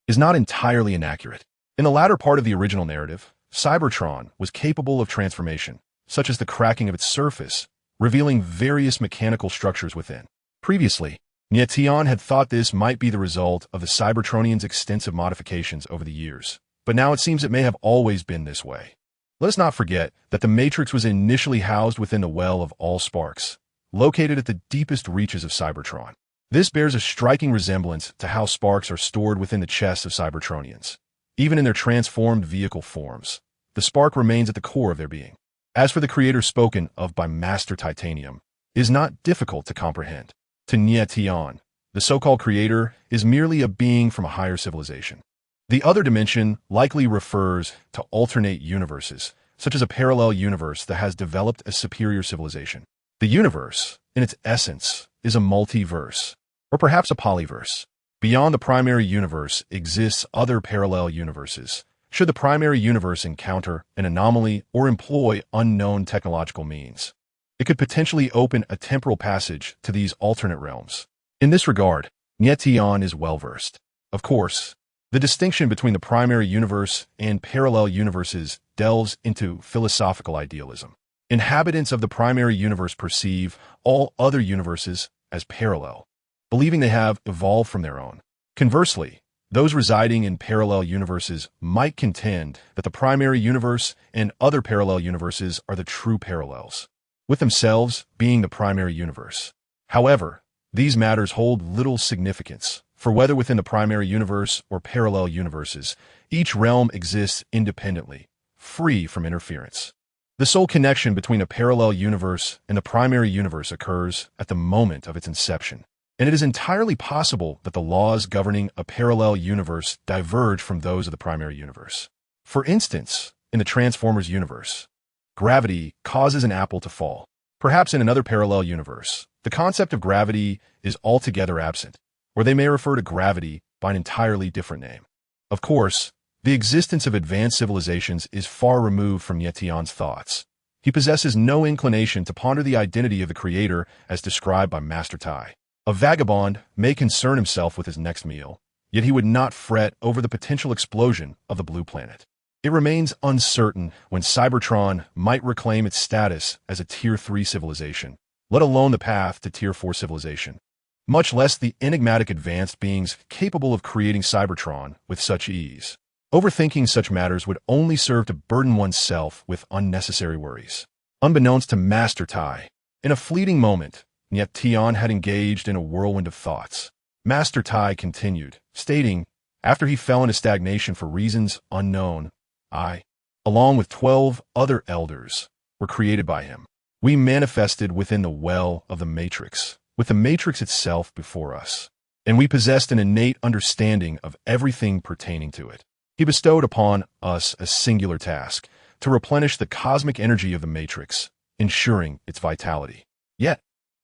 is not entirely inaccurate. In the latter part of the original narrative, Cybertron was capable of transformation, such as the cracking of its surface, revealing various mechanical structures within. Previously, Nie Tian had thought this might be the result of the Cybertronians' extensive modifications over the years, but now it seems it may have always been this way. Let us not forget that the Matrix was initially housed within the Well of All Sparks, located at the deepest reaches of Cybertron. This bears a striking resemblance to how sparks are stored within the chests of Cybertronians. Even in their transformed vehicle forms, the spark remains at the core of their being. As for the creator spoken of by Master Titanium, it is not difficult to comprehend. To Nie Tian, the so-called creator is merely a being from a higher civilization. The other dimension likely refers to alternate universes, such as a parallel universe that has developed a superior civilization. The universe, in its essence, is a multiverse, or perhaps a polyverse. Beyond the primary universe exists other parallel universes. Should the primary universe encounter an anomaly or employ unknown technological means, it could potentially open a temporal passage to these alternate realms. In this regard, Nie Tian is well-versed. Of course, the distinction between the primary universe and parallel universes delves into philosophical idealism. Inhabitants of the primary universe perceive all other universes as parallel, believing they have evolved from their own. Conversely, those residing in parallel universes might contend that the primary universe and other parallel universes are the true parallels, with themselves being the primary universe. However, these matters hold little significance, for whether within the primary universe or parallel universes, each realm exists independently, free from interference. The sole connection between a parallel universe and the primary universe occurs at the moment of its inception, and it is entirely possible that the laws governing a parallel universe diverge from those of the primary universe. For instance, in the Transformers universe, gravity causes an apple to fall. Perhaps in another parallel universe, the concept of gravity is altogether absent, or they may refer to gravity by an entirely different name. Of course, the existence of advanced civilizations is far removed from Nie Tian's thoughts. He possesses no inclination to ponder the identity of the creator as described by Master Tai. A vagabond may concern himself with his next meal, yet he would not fret over the potential explosion of the Blue Planet. It remains uncertain when Cybertron might reclaim its status as a Tier 3 civilization, let alone the path to Tier 4 civilization, much less the enigmatic advanced beings capable of creating Cybertron with such ease. Overthinking such matters would only serve to burden oneself with unnecessary worries. Unbeknownst to Master Tai, in a fleeting moment, Nie Tian had engaged in a whirlwind of thoughts. Master Tai continued, stating, after he fell into stagnation for reasons unknown, I, along with 12 other elders, were created by him. We manifested within the well of the Matrix, with the Matrix itself before us. and we possessed an innate understanding of everything pertaining to it. He bestowed upon us a singular task, to replenish the cosmic energy of the Matrix, ensuring its vitality. Yet,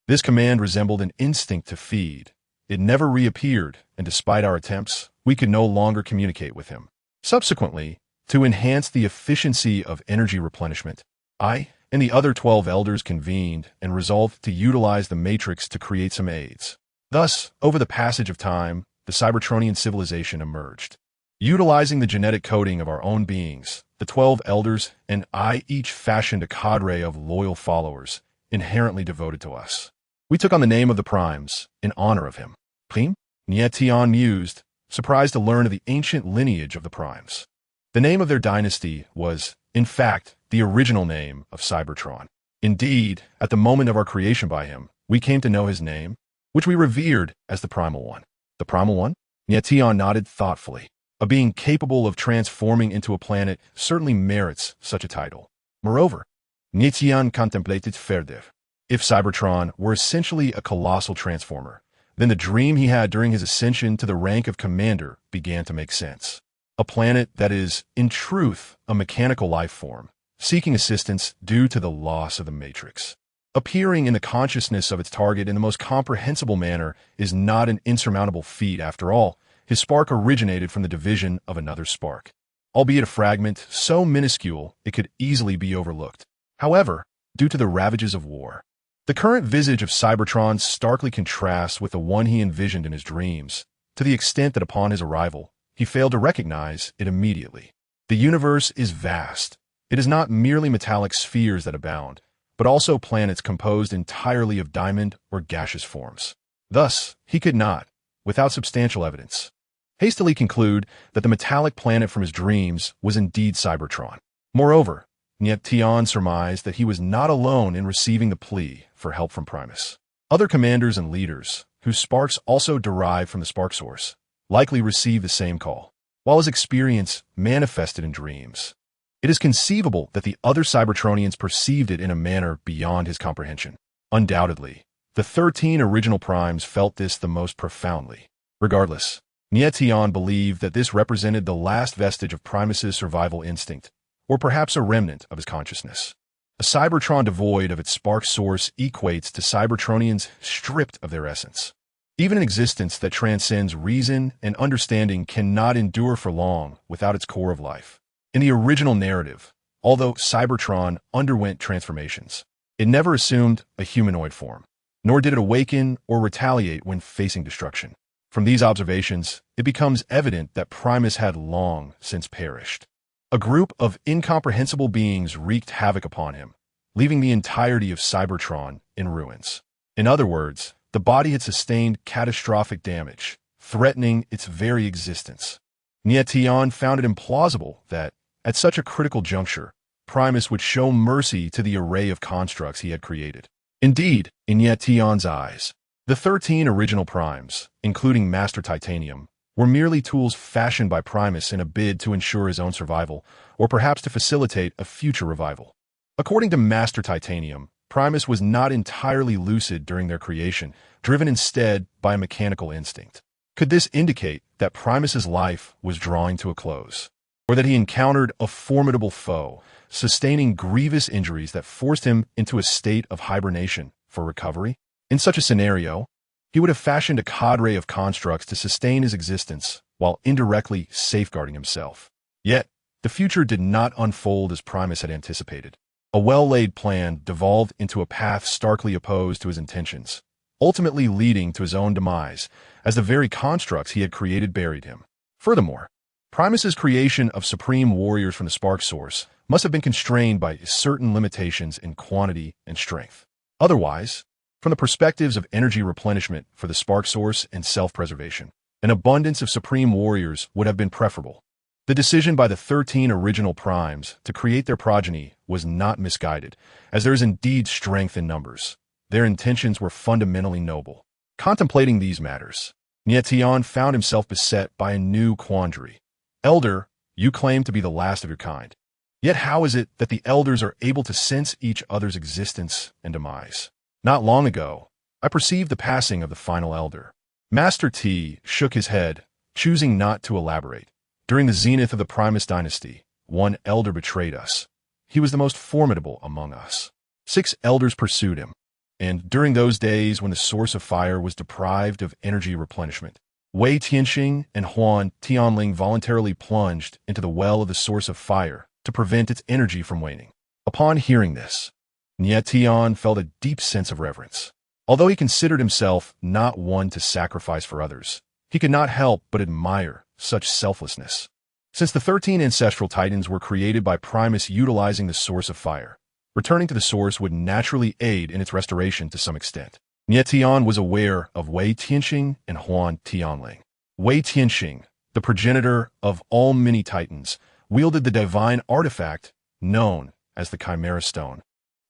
this command resembled an instinct to feed. It never reappeared, and despite our attempts, we could no longer communicate with him. Subsequently, to enhance the efficiency of energy replenishment, I and the other 12 elders convened and resolved to utilize the Matrix to create some aids. Thus, over the passage of time, the Cybertronian civilization emerged. Utilizing the genetic coding of our own beings, the 12 elders and I each fashioned a cadre of loyal followers, inherently devoted to us. We took on the name of the Primes, in honor of him. Prime? Nie Tian mused, surprised to learn of the ancient lineage of the Primes. The name of their dynasty was, in fact, the original name of Cybertron. Indeed, at the moment of our creation by him, we came to know his name, which we revered as the Primal One. The Primal One? Nie Tian nodded thoughtfully. A being capable of transforming into a planet certainly merits such a title. Moreover, Nie Tian contemplated further. If Cybertron were essentially a colossal transformer, then the dream he had during his ascension to the rank of commander began to make sense. A planet that is, in truth, a mechanical life form, seeking assistance due to the loss of the Matrix. Appearing in the consciousness of its target in the most comprehensible manner is not an insurmountable feat after all. His spark originated from the division of another spark, albeit a fragment so minuscule it could easily be overlooked. However, due to the ravages of war, the current visage of Cybertron starkly contrasts with the one he envisioned in his dreams, to the extent that upon his arrival, he failed to recognize it immediately. The universe is vast. It is not merely metallic spheres that abound, but also planets composed entirely of diamond or gaseous forms. Thus, he could not, without substantial evidence, hastily conclude that the metallic planet from his dreams was indeed Cybertron. Moreover, Nie Tian surmised that he was not alone in receiving the plea for help from Primus. Other commanders and leaders, whose sparks also derive from the spark source, likely received the same call. While his experience manifested in dreams, it is conceivable that the other Cybertronians perceived it in a manner beyond his comprehension. Undoubtedly, the 13 original Primes felt this the most profoundly. Regardless, Nie Tian believed that this represented the last vestige of Primus's survival instinct, or perhaps a remnant of his consciousness. A Cybertron devoid of its spark source equates to Cybertronians stripped of their essence. Even an existence that transcends reason and understanding cannot endure for long without its core of life. In the original narrative, although Cybertron underwent transformations, it never assumed a humanoid form, nor did it awaken or retaliate when facing destruction. From these observations, it becomes evident that Primus had long since perished. A group of incomprehensible beings wreaked havoc upon him, leaving the entirety of Cybertron in ruins. In other words, the body had sustained catastrophic damage, threatening its very existence. Nie Tian found it implausible that, at such a critical juncture, Primus would show mercy to the array of constructs he had created. Indeed, in Nie Tian's eyes, the 13 original Primes, including Master Titanium, were merely tools fashioned by Primus in a bid to ensure his own survival, or perhaps to facilitate a future revival. According to Master Titanium, Primus was not entirely lucid during their creation, driven instead by a mechanical instinct. Could this indicate that Primus's life was drawing to a close, or that he encountered a formidable foe, sustaining grievous injuries that forced him into a state of hibernation for recovery? In such a scenario, he would have fashioned a cadre of constructs to sustain his existence while indirectly safeguarding himself. Yet, the future did not unfold as Primus had anticipated. A well-laid plan devolved into a path starkly opposed to his intentions, ultimately leading to his own demise, as the very constructs he had created buried him. Furthermore, Primus's creation of supreme warriors from the spark source must have been constrained by certain limitations in quantity and strength. Otherwise, from the perspectives of energy replenishment for the spark source and self-preservation, an abundance of supreme warriors would have been preferable. The decision by the 13 original Primes to create their progeny was not misguided, as there is indeed strength in numbers. Their intentions were fundamentally noble. Contemplating these matters, Nie Tian found himself beset by a new quandary. Elder, you claim to be the last of your kind. Yet how is it that the elders are able to sense each other's existence and demise? Not long ago, I perceived the passing of the final elder. Master T shook his head, choosing not to elaborate. During the zenith of the Primus dynasty, one elder betrayed us. He was the most formidable among us. 6 elders pursued him. And during those days when the source of fire was deprived of energy replenishment, Wei Tianxing and Huan Tianling voluntarily plunged into the well of the source of fire to prevent its energy from waning. Upon hearing this, Nie Tian felt a deep sense of reverence. Although he considered himself not one to sacrifice for others, he could not help but admire such selflessness. Since the 13 ancestral titans were created by Primus utilizing the source of fire, returning to the source would naturally aid in its restoration to some extent. Nie Tian was aware of Wei Tianxing and Huan Tianling. Wei Tianxing, the progenitor of all mini-titans, wielded the divine artifact known as the Chimera Stone,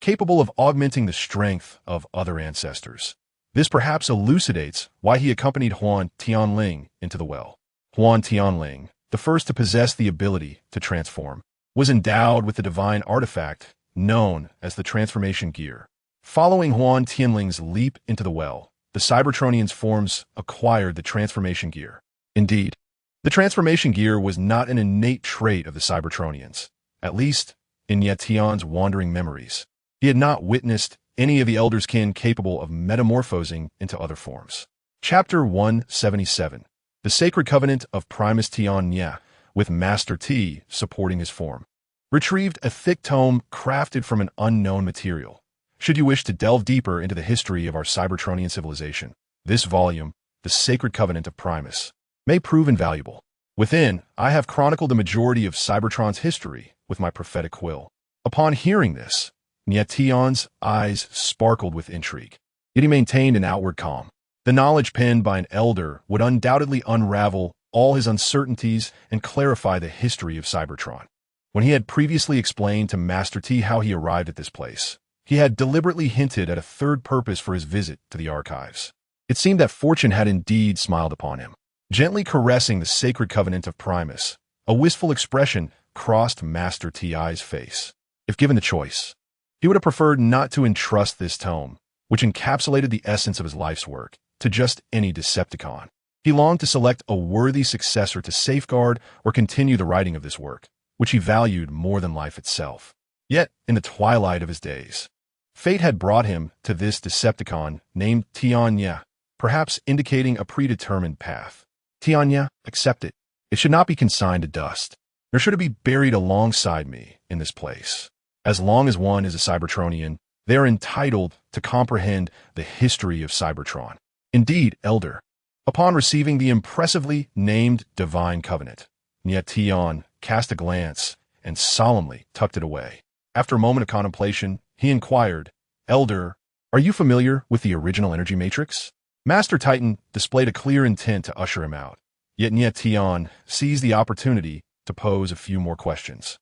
capable of augmenting the strength of other ancestors. This perhaps elucidates why he accompanied Huan Tianling into the well. Huan Tianling, the first to possess the ability to transform, was endowed with the divine artifact known as the transformation gear. Following Huan Tianling's leap into the well, the Cybertronians' forms acquired the transformation gear. Indeed, the transformation gear was not an innate trait of the Cybertronians, at least in Nie Tian's wandering memories. He had not witnessed any of the Elder's kin capable of metamorphosing into other forms. Chapter 177. The Sacred Covenant of Primus Tian Nie, with Master T supporting his form. Retrieved a thick tome crafted from an unknown material. Should you wish to delve deeper into the history of our Cybertronian civilization, this volume, The Sacred Covenant of Primus, may prove invaluable. Within, I have chronicled the majority of Cybertron's history with my prophetic quill. Upon hearing this, Nie Tian's eyes sparkled with intrigue. Yet he maintained an outward calm. The knowledge penned by an elder would undoubtedly unravel all his uncertainties and clarify the history of Cybertron. When he had previously explained to Master T how he arrived at this place, he had deliberately hinted at a third purpose for his visit to the archives. It seemed that fortune had indeed smiled upon him. Gently caressing the sacred covenant of Primus, a wistful expression crossed Master T.I.'s face. If given the choice, he would have preferred not to entrust this tome, which encapsulated the essence of his life's work, to just any Decepticon. He longed to select a worthy successor to safeguard or continue the writing of this work, which he valued more than life itself. Yet, in the twilight of his days, fate had brought him to this Decepticon named Tian Nie, perhaps indicating a predetermined path. Tian Nie, accept it. It should not be consigned to dust, nor should it be buried alongside me in this place. As long as one is a Cybertronian, they are entitled to comprehend the history of Cybertron. Indeed, Elder, upon receiving the impressively named Divine Covenant, Nie Tian cast a glance and solemnly tucked it away. After a moment of contemplation, he inquired, Elder, are you familiar with the original energy matrix? Master Titan displayed a clear intent to usher him out, yet Nie Tian seized the opportunity to pose a few more questions.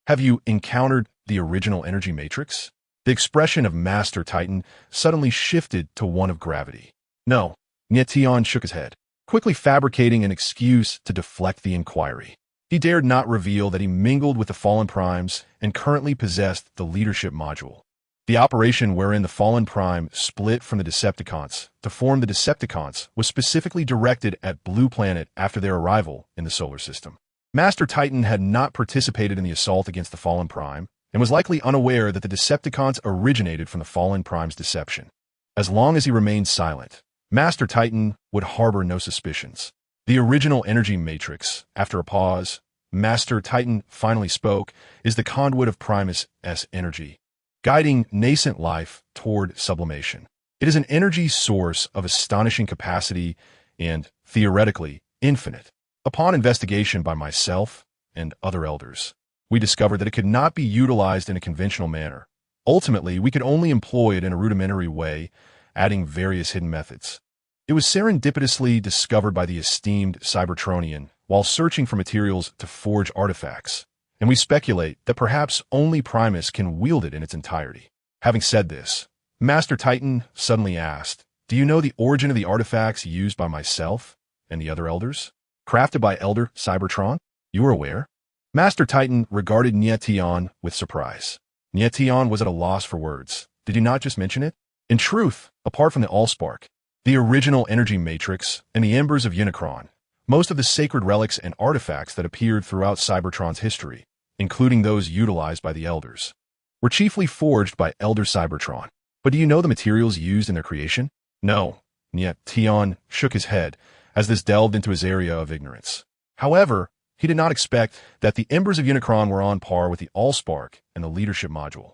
Have you encountered the original energy matrix? The expression of Master Titan suddenly shifted to one of gravity. No, Nie Tian shook his head, quickly fabricating an excuse to deflect the inquiry. He dared not reveal that he mingled with the Fallen Primes and currently possessed the leadership module. The operation wherein the Fallen Prime split from the Decepticons to form the Decepticons was specifically directed at Blue Planet after their arrival in the solar system. Master Titan had not participated in the assault against the Fallen Prime and was likely unaware that the Decepticons originated from the Fallen Prime's deception. As long as he remained silent, Master Titan would harbor no suspicions. The original energy matrix, after a pause, Master Titan finally spoke, is the conduit of Primus' energy, guiding nascent life toward sublimation. It is an energy source of astonishing capacity and, theoretically, infinite. Upon investigation by myself and other elders, we discovered that it could not be utilized in a conventional manner. Ultimately, we could only employ it in a rudimentary way, adding various hidden methods. It was serendipitously discovered by the esteemed Cybertronian while searching for materials to forge artifacts, and we speculate that perhaps only Primus can wield it in its entirety. Having said this, Master Titan suddenly asked, do you know the origin of the artifacts used by myself and the other elders? Crafted by Elder Cybertron? You are aware? Master Titan regarded Nie Tian with surprise. Nie Tian was at a loss for words. Did you not just mention it? In truth, apart from the Allspark, the original energy matrix, and the embers of Unicron. Most of the sacred relics and artifacts that appeared throughout Cybertron's history, including those utilized by the Elders, were chiefly forged by Elder Cybertron. But do you know the materials used in their creation? No. Nie Tian shook his head as this delved into his area of ignorance. However, he did not expect that the embers of Unicron were on par with the Allspark and the leadership module.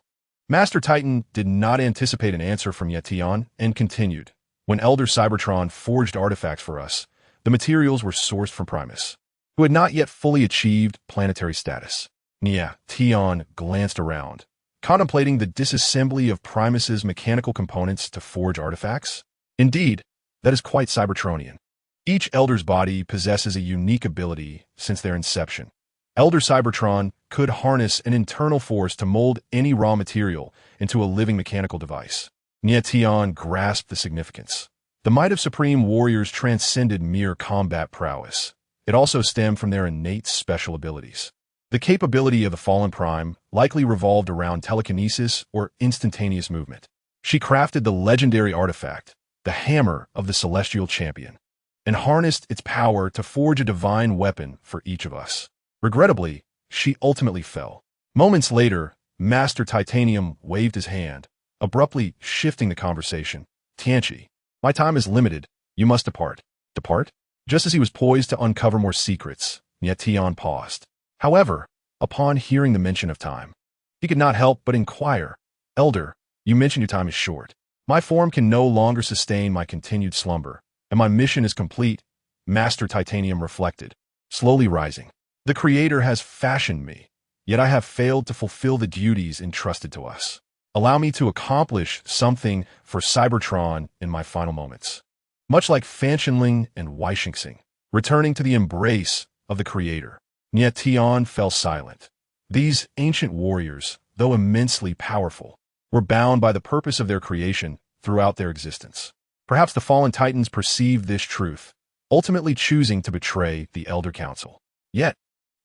Master Titan did not anticipate an answer from Nie Tian and continued. When Elder Cybertron forged artifacts for us, the materials were sourced from Primus, who had not yet fully achieved planetary status. Nie Tian glanced around, contemplating the disassembly of Primus's mechanical components to forge artifacts. Indeed, that is quite Cybertronian. Each Elder's body possesses a unique ability since their inception. Elder Cybertron could harness an internal force to mold any raw material into a living mechanical device. Nie Tian grasped the significance. The might of Supreme Warriors transcended mere combat prowess. It also stemmed from their innate special abilities. The capability of the Fallen Prime likely revolved around telekinesis or instantaneous movement. She crafted the legendary artifact, the Hammer of the Celestial Champion, and harnessed its power to forge a divine weapon for each of us. Regrettably, she ultimately fell. Moments later, Master Titanium waved his hand, abruptly shifting the conversation. Tianchi, my time is limited. You must depart. Depart? Just as he was poised to uncover more secrets, Nie Tian paused. However, upon hearing the mention of time, he could not help but inquire, Elder, you mentioned your time is short. My form can no longer sustain my continued slumber, and my mission is complete. Master Titanium reflected, slowly rising. The Creator has fashioned me, yet I have failed to fulfill the duties entrusted to us. Allow me to accomplish something for Cybertron in my final moments. Much like Fanshinling and Weishingsing, returning to the embrace of the Creator, Nie Tian fell silent. These ancient warriors, though immensely powerful, were bound by the purpose of their creation throughout their existence. Perhaps the fallen titans perceived this truth, ultimately choosing to betray the Elder Council. Yet,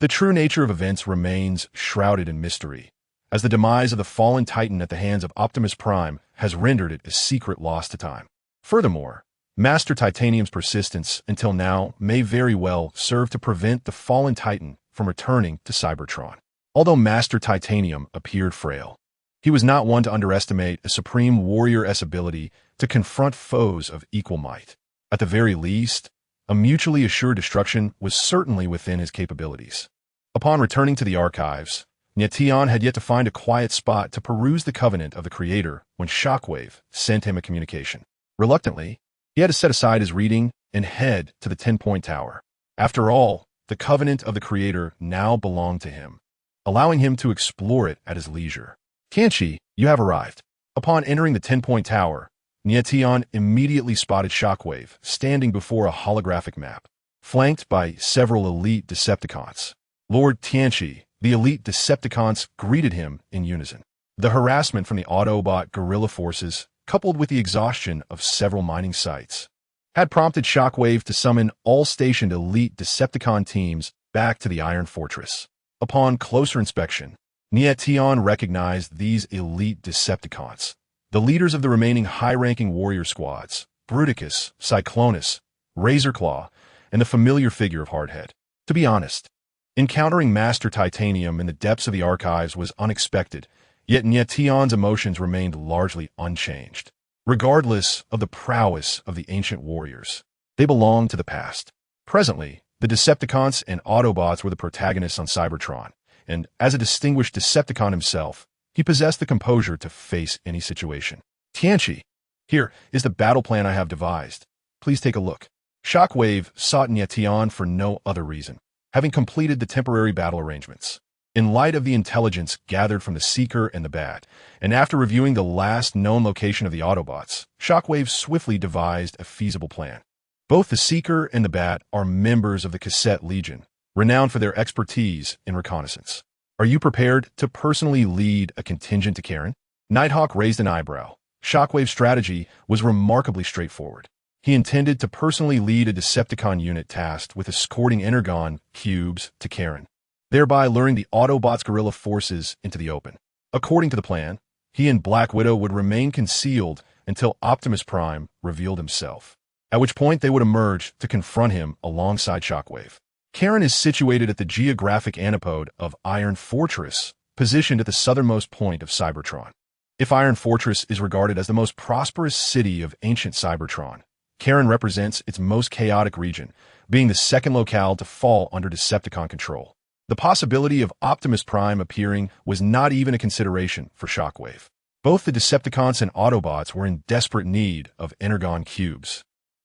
the true nature of events remains shrouded in mystery, as the demise of the fallen titan at the hands of Optimus Prime has rendered it a secret lost to time. Furthermore, Master Titanium's persistence until now may very well serve to prevent the fallen titan from returning to Cybertron. Although Master Titanium appeared frail, he was not one to underestimate a Supreme Warrior's ability to confront foes of equal might. At the very least, a mutually assured destruction was certainly within his capabilities. Upon returning to the archives, Nie Tian had yet to find a quiet spot to peruse the covenant of the Creator when Shockwave sent him a communication. Reluctantly, he had to set aside his reading and head to the 10-point tower. After all, the covenant of the Creator now belonged to him, allowing him to explore it at his leisure. Tianchi, you have arrived. Upon entering the 10-point tower, Nie Tian immediately spotted Shockwave standing before a holographic map, flanked by several elite Decepticons. Lord Tianchi, the elite Decepticons greeted him in unison. The harassment from the Autobot guerrilla forces, coupled with the exhaustion of several mining sites, had prompted Shockwave to summon all stationed elite Decepticon teams back to the Iron Fortress. Upon closer inspection, Nie Tian recognized these elite Decepticons, the leaders of the remaining high-ranking warrior squads, Bruticus, Cyclonus, Razorclaw, and the familiar figure of Hardhead. To be honest, encountering Master Titanium in the depths of the archives was unexpected, yet Nie Tian's emotions remained largely unchanged. Regardless of the prowess of the ancient warriors, they belonged to the past. Presently, the Decepticons and Autobots were the protagonists on Cybertron, and as a distinguished Decepticon himself, he possessed the composure to face any situation. Tianchi, here is the battle plan I have devised. Please take a look. Shockwave sought Nie Tian for no other reason, having completed the temporary battle arrangements. In light of the intelligence gathered from the Seeker and the Bat, and after reviewing the last known location of the Autobots, Shockwave swiftly devised a feasible plan. Both the Seeker and the Bat are members of the Cassette Legion, renowned for their expertise in reconnaissance. Are you prepared to personally lead a contingent to Karen? Nighthawk raised an eyebrow. Shockwave's strategy was remarkably straightforward. He intended to personally lead a Decepticon unit tasked with escorting Energon cubes to Karen, thereby luring the Autobots' guerrilla forces into the open. According to the plan, he and Black Widow would remain concealed until Optimus Prime revealed himself, at which point they would emerge to confront him alongside Shockwave. Karen is situated at the geographic antipode of Iron Fortress, positioned at the southernmost point of Cybertron. If Iron Fortress is regarded as the most prosperous city of ancient Cybertron, Karen represents its most chaotic region, being the second locale to fall under Decepticon control. The possibility of Optimus Prime appearing was not even a consideration for Shockwave. Both the Decepticons and Autobots were in desperate need of Energon cubes,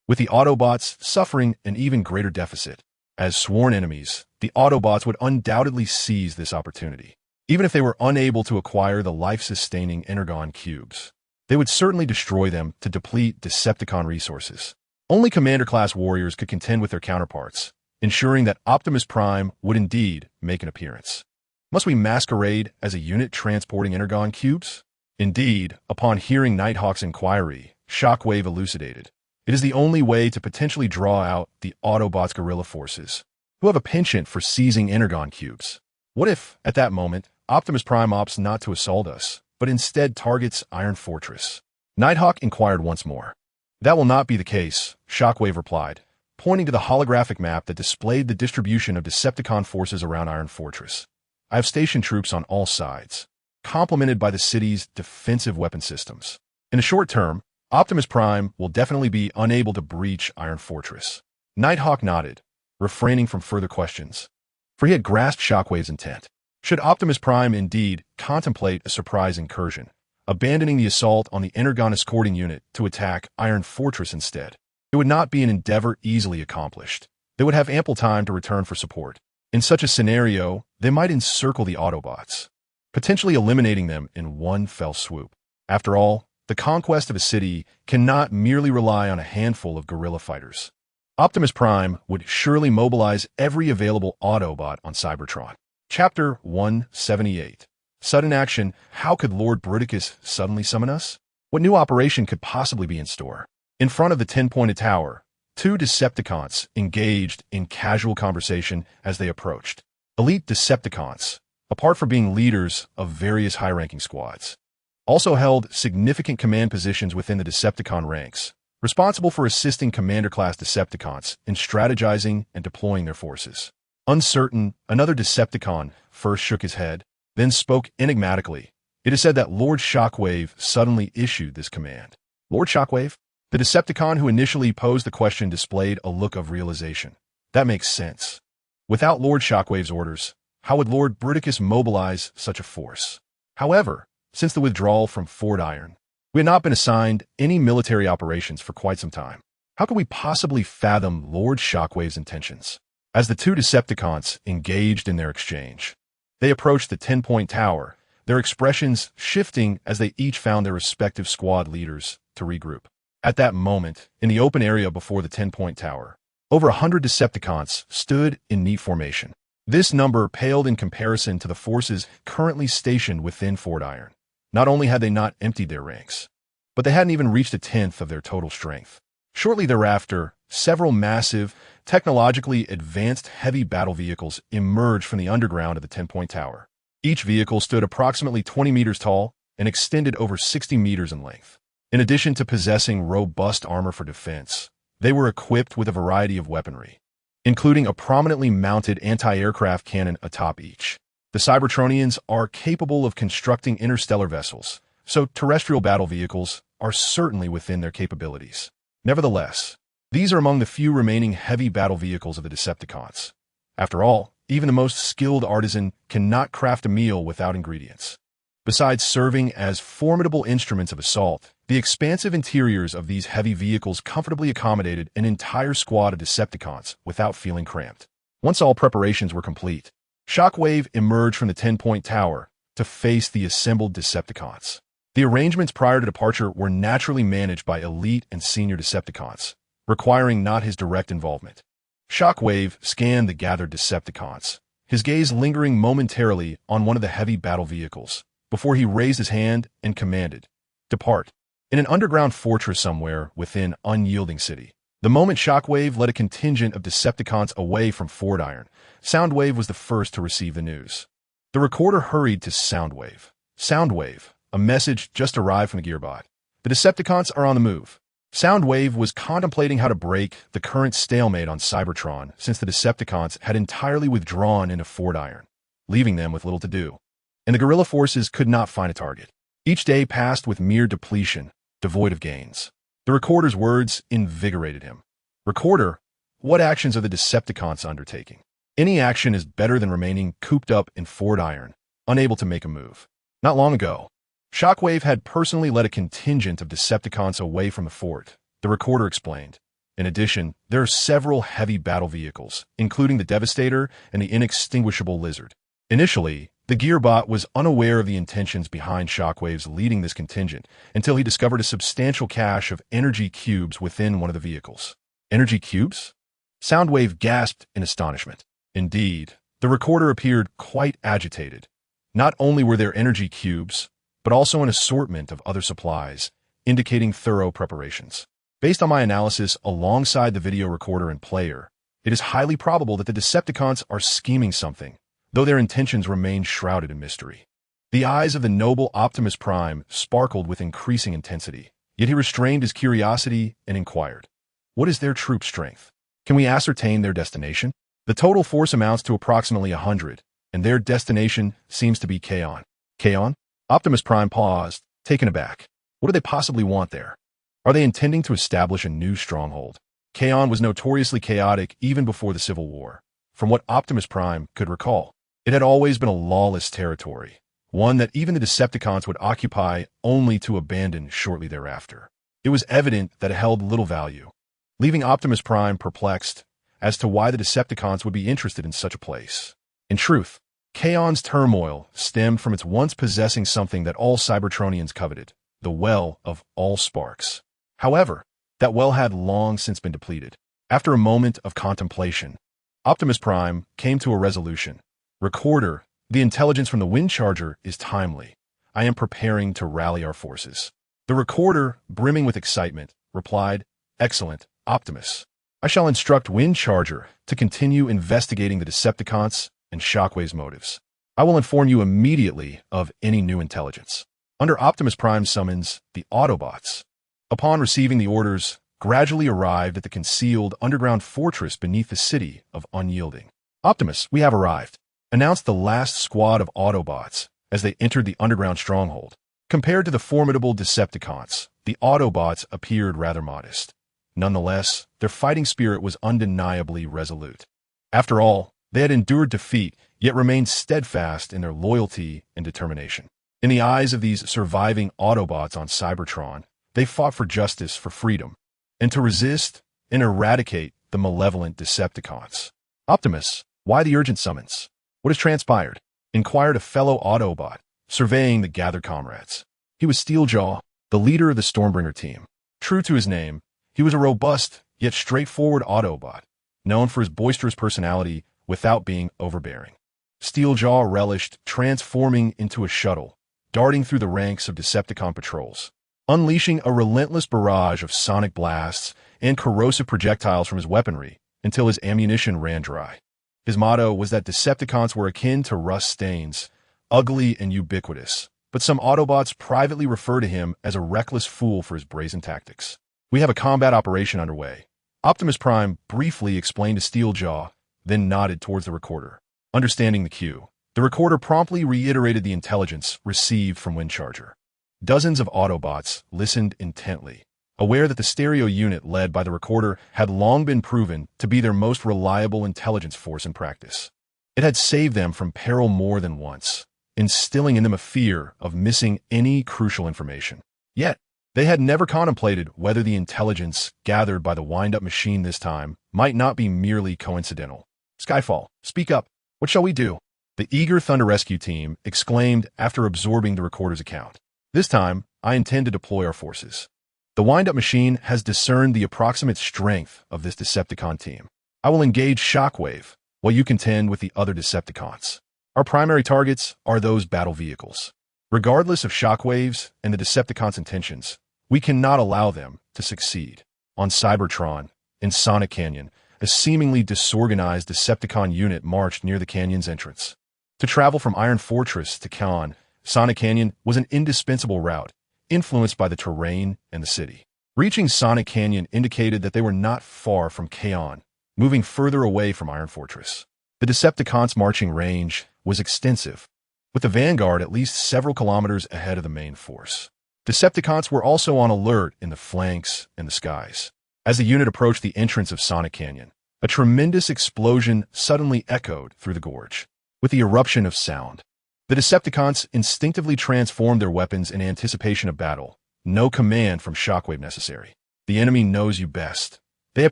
with the Autobots suffering an even greater deficit. As sworn enemies, the Autobots would undoubtedly seize this opportunity. Even if they were unable to acquire the life-sustaining Energon cubes, they would certainly destroy them to deplete Decepticon resources. Only Commander-class warriors could contend with their counterparts, ensuring that Optimus Prime would indeed make an appearance. Must we masquerade as a unit transporting Energon cubes? Indeed, upon hearing Nighthawk's inquiry, Shockwave elucidated. It is the only way to potentially draw out the Autobots' guerrilla forces, who have a penchant for seizing Energon cubes. What if, at that moment, Optimus Prime opts not to assault us, but instead targets Iron Fortress? Nighthawk inquired once more. That will not be the case, Shockwave replied, pointing to the holographic map that displayed the distribution of Decepticon forces around Iron Fortress. I have stationed troops on all sides, complemented by the city's defensive weapon systems. In the short term, Optimus Prime will definitely be unable to breach Iron Fortress. Nighthawk nodded, refraining from further questions, for he had grasped Shockwave's intent. Should Optimus Prime indeed contemplate a surprise incursion, abandoning the assault on the Energon escorting unit to attack Iron Fortress instead, it would not be an endeavor easily accomplished. They would have ample time to return for support. In such a scenario, they might encircle the Autobots, potentially eliminating them in one fell swoop. After all, the conquest of a city cannot merely rely on a handful of guerrilla fighters. Optimus Prime would surely mobilize every available Autobot on Cybertron. Chapter 178. Sudden Action. How could Lord Bruticus suddenly summon us? What new operation could possibly be in store? In front of the 10-pointed tower, two Decepticons engaged in casual conversation as they approached. Elite Decepticons, apart from being leaders of various high-ranking squads, also held significant command positions within the Decepticon ranks, responsible for assisting Commander-class Decepticons in strategizing and deploying their forces. Uncertain, another Decepticon first shook his head, then spoke enigmatically. It is said that Lord Shockwave suddenly issued this command. Lord Shockwave? The Decepticon who initially posed the question displayed a look of realization. That makes sense. Without Lord Shockwave's orders, how would Lord Bruticus mobilize such a force? However, since the withdrawal from Fort Iron, we had not been assigned any military operations for quite some time. How could we possibly fathom Lord Shockwave's intentions? As the two Decepticons engaged in their exchange, they approached the 10-point tower, their expressions shifting as they each found their respective squad leaders to regroup. At that moment, in the open area before the 10-point tower, over 100 Decepticons stood in neat formation. This number paled in comparison to the forces currently stationed within Fort Iron. Not only had they not emptied their ranks, but they hadn't even reached a tenth of their total strength. Shortly thereafter, several massive, technologically advanced heavy battle vehicles emerged from the underground of the 10-point tower. Each vehicle stood approximately 20 meters tall and extended over 60 meters in length. In addition to possessing robust armor for defense, they were equipped with a variety of weaponry, including a prominently mounted anti-aircraft cannon atop each. The Cybertronians are capable of constructing interstellar vessels, so terrestrial battle vehicles are certainly within their capabilities. Nevertheless, these are among the few remaining heavy battle vehicles of the Decepticons. After all, even the most skilled artisan cannot craft a meal without ingredients. Besides serving as formidable instruments of assault, the expansive interiors of these heavy vehicles comfortably accommodated an entire squad of Decepticons without feeling cramped. Once all preparations were complete, Shockwave emerged from the 10-point tower to face the assembled Decepticons. The arrangements prior to departure were naturally managed by elite and senior Decepticons, requiring not his direct involvement. Shockwave scanned the gathered Decepticons, his gaze lingering momentarily on one of the heavy battle vehicles, before he raised his hand and commanded, "Depart." In an underground fortress somewhere within Unyielding City, the moment Shockwave led a contingent of Decepticons away from Fort Iron, Soundwave was the first to receive the news. The recorder hurried to Soundwave. "Soundwave, a message just arrived from the Gearbot. The Decepticons are on the move. Soundwave was contemplating how to break the current stalemate on Cybertron since the Decepticons had entirely withdrawn into Fort Iron, leaving them with little to do. And the guerrilla forces could not find a target. Each day passed with mere depletion, devoid of gains. The Recorder's words invigorated him. Recorder, what actions are the Decepticons undertaking? Any action is better than remaining cooped up in Fort Iron, unable to make a move. Not long ago, Shockwave had personally led a contingent of Decepticons away from the fort, the Recorder explained. In addition, there are several heavy battle vehicles, including the Devastator and the inextinguishable Lizard. Initially, the Gearbot was unaware of the intentions behind Shockwave's leading this contingent until he discovered a substantial cache of energy cubes within one of the vehicles. Energy cubes? Soundwave gasped in astonishment. Indeed, the Recorder appeared quite agitated. Not only were there energy cubes, but also an assortment of other supplies, indicating thorough preparations. Based on my analysis alongside the video recorder and player, it is highly probable that the Decepticons are scheming something, though their intentions remain shrouded in mystery. The eyes of the noble Optimus Prime sparkled with increasing intensity, yet he restrained his curiosity and inquired, "What is their troop strength? Can we ascertain their destination?" The total force amounts to approximately 100, and their destination seems to be Kaon. Kaon? Optimus Prime paused, taken aback. What do they possibly want there? Are they intending to establish a new stronghold? Kaon was notoriously chaotic even before the Civil War. From what Optimus Prime could recall, it had always been a lawless territory, one that even the Decepticons would occupy only to abandon shortly thereafter. It was evident that it held little value, leaving Optimus Prime perplexed as to why the Decepticons would be interested in such a place. In truth, Kaon's turmoil stemmed from its once possessing something that all Cybertronians coveted, the well of all sparks. However, that well had long since been depleted. After a moment of contemplation, Optimus Prime came to a resolution. Recorder, the intelligence from the Wind Charger is timely. I am preparing to rally our forces. The Recorder, brimming with excitement, replied, "Excellent, Optimus. I shall instruct Wind Charger to continue investigating the Decepticons and Shockwave's motives. I will inform you immediately of any new intelligence." Under Optimus Prime's summons, the Autobots, upon receiving the orders, gradually arrived at the concealed underground fortress beneath the city of Unyielding. "Optimus, we have arrived," announced the last squad of Autobots as they entered the underground stronghold. Compared to the formidable Decepticons, the Autobots appeared rather modest. Nonetheless, their fighting spirit was undeniably resolute. After all, they had endured defeat, yet remained steadfast in their loyalty and determination. In the eyes of these surviving Autobots on Cybertron, they fought for justice, for freedom, and to resist and eradicate the malevolent Decepticons. "Optimus, why the urgent summons? What has transpired?" inquired a fellow Autobot, surveying the gathered comrades. He was Steeljaw, the leader of the Stormbringer team. True to his name, he was a robust yet straightforward Autobot, known for his boisterous personality without being overbearing. Steeljaw relished transforming into a shuttle, darting through the ranks of Decepticon patrols, unleashing a relentless barrage of sonic blasts and corrosive projectiles from his weaponry until his ammunition ran dry. His motto was that Decepticons were akin to rust stains, ugly and ubiquitous, but some Autobots privately refer to him as a reckless fool for his brazen tactics. "We have a combat operation underway," Optimus Prime briefly explained to Steeljaw, then nodded towards the Recorder. Understanding the cue, the Recorder promptly reiterated the intelligence received from Wind Charger. Dozens of Autobots listened intently, aware that the stereo unit led by the Recorder had long been proven to be their most reliable intelligence force in practice. It had saved them from peril more than once, instilling in them a fear of missing any crucial information. Yet, they had never contemplated whether the intelligence gathered by the wind-up machine this time might not be merely coincidental. "Skyfall, speak up. What shall we do?" the eager Thunder Rescue team exclaimed after absorbing the Recorder's account. "This time, I intend to deploy our forces. The wind-up machine has discerned the approximate strength of this Decepticon team. I will engage Shockwave while you contend with the other Decepticons. Our primary targets are those battle vehicles. Regardless of Shockwave's and the Decepticons' intentions, we cannot allow them to succeed." On Cybertron, in Sonic Canyon, a seemingly disorganized Decepticon unit marched near the canyon's entrance. To travel from Iron Fortress to Kaon, Sonic Canyon was an indispensable route, influenced by the terrain and the city. Reaching Sonic Canyon indicated that they were not far from Kaon, moving further away from Iron Fortress. The Decepticons' marching range was extensive, with the vanguard at least several kilometers ahead of the main force. Decepticons were also on alert in the flanks and the skies. As the unit approached the entrance of Sonic Canyon, a tremendous explosion suddenly echoed through the gorge. With the eruption of sound, the Decepticons instinctively transformed their weapons in anticipation of battle. No command from Shockwave necessary. The enemy knows you best. They had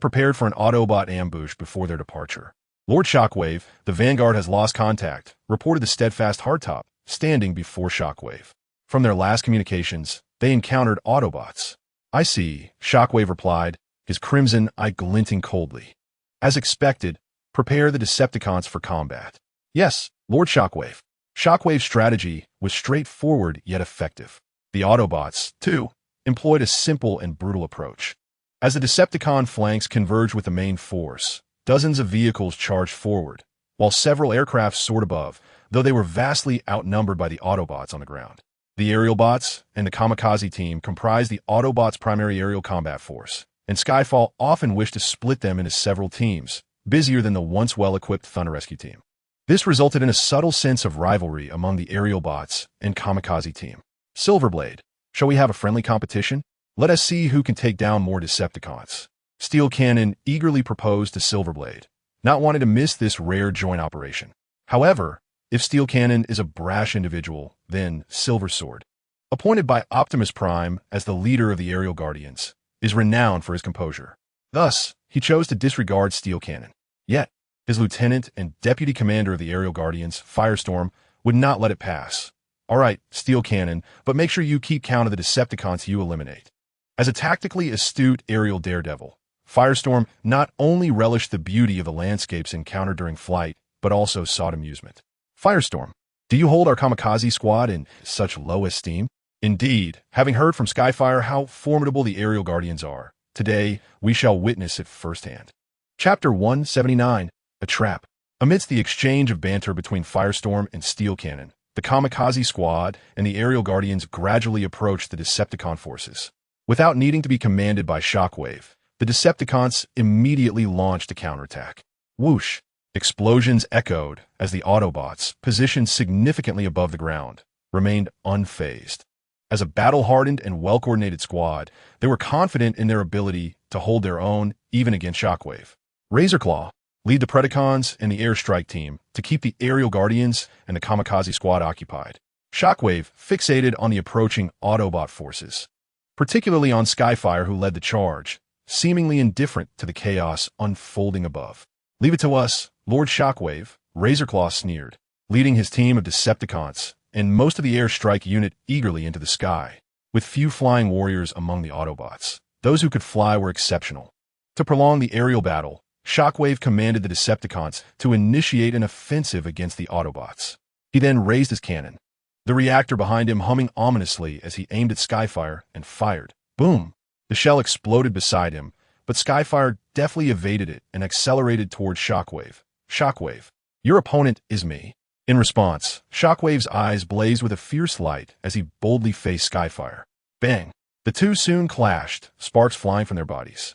prepared for an Autobot ambush before their departure. Lord Shockwave, the vanguard has lost contact, reported the steadfast Hardtop, standing before Shockwave. From their last communications, they encountered Autobots. I see, Shockwave replied, his crimson eye glinting coldly. As expected, prepare the Decepticons for combat. Yes, Lord Shockwave. Shockwave's strategy was straightforward yet effective. The Autobots, too, employed a simple and brutal approach. As the Decepticon flanks converged with the main force, dozens of vehicles charged forward, while several aircraft soared above, though they were vastly outnumbered by the Autobots on the ground. The aerial bots and the kamikaze team comprised the Autobots' primary aerial combat force, and Skyfall often wished to split them into several teams, busier than the once well-equipped Thunder Rescue team. This resulted in a subtle sense of rivalry among the aerial bots and kamikaze team. Silverblade, shall we have a friendly competition? Let us see who can take down more Decepticons. Steel Cannon eagerly proposed to Silverblade, not wanting to miss this rare joint operation. However, if Steel Cannon is a brash individual, then Silver Sword, appointed by Optimus Prime as the leader of the Aerial Guardians, is renowned for his composure. Thus, he chose to disregard Steel Cannon. Yet, his lieutenant and deputy commander of the Aerial Guardians, Firestorm, would not let it pass. All right, Steel Cannon, but make sure you keep count of the Decepticons you eliminate. As a tactically astute aerial daredevil, Firestorm not only relished the beauty of the landscapes encountered during flight, but also sought amusement. Firestorm, do you hold our kamikaze squad in such low esteem? Indeed, having heard from Skyfire how formidable the Aerial Guardians are, today we shall witness it firsthand. Chapter 179, A Trap. Amidst the exchange of banter between Firestorm and Steel Cannon, the kamikaze squad and the Aerial Guardians gradually approached the Decepticon forces. Without needing to be commanded by Shockwave, the Decepticons immediately launched a counterattack. Whoosh! Explosions echoed as the Autobots, positioned significantly above the ground, remained unfazed. As a battle-hardened and well-coordinated squad, they were confident in their ability to hold their own even against Shockwave. Razorclaw, lead the Predacons and the airstrike team to keep the Aerial Guardians and the kamikaze squad occupied. Shockwave fixated on the approaching Autobot forces, particularly on Skyfire, who led the charge, seemingly indifferent to the chaos unfolding above. Leave it to us, Lord Shockwave, Razorclaw sneered, leading his team of Decepticons and most of the airstrike unit eagerly into the sky, with few flying warriors among the Autobots. Those who could fly were exceptional. To prolong the aerial battle, Shockwave commanded the Decepticons to initiate an offensive against the Autobots. He then raised his cannon, the reactor behind him humming ominously as he aimed at Skyfire and fired. Boom! The shell exploded beside him, but Skyfire deftly evaded it and accelerated towards Shockwave. Shockwave, your opponent is me. In response, Shockwave's eyes blazed with a fierce light as he boldly faced Skyfire. Bang! The two soon clashed, sparks flying from their bodies.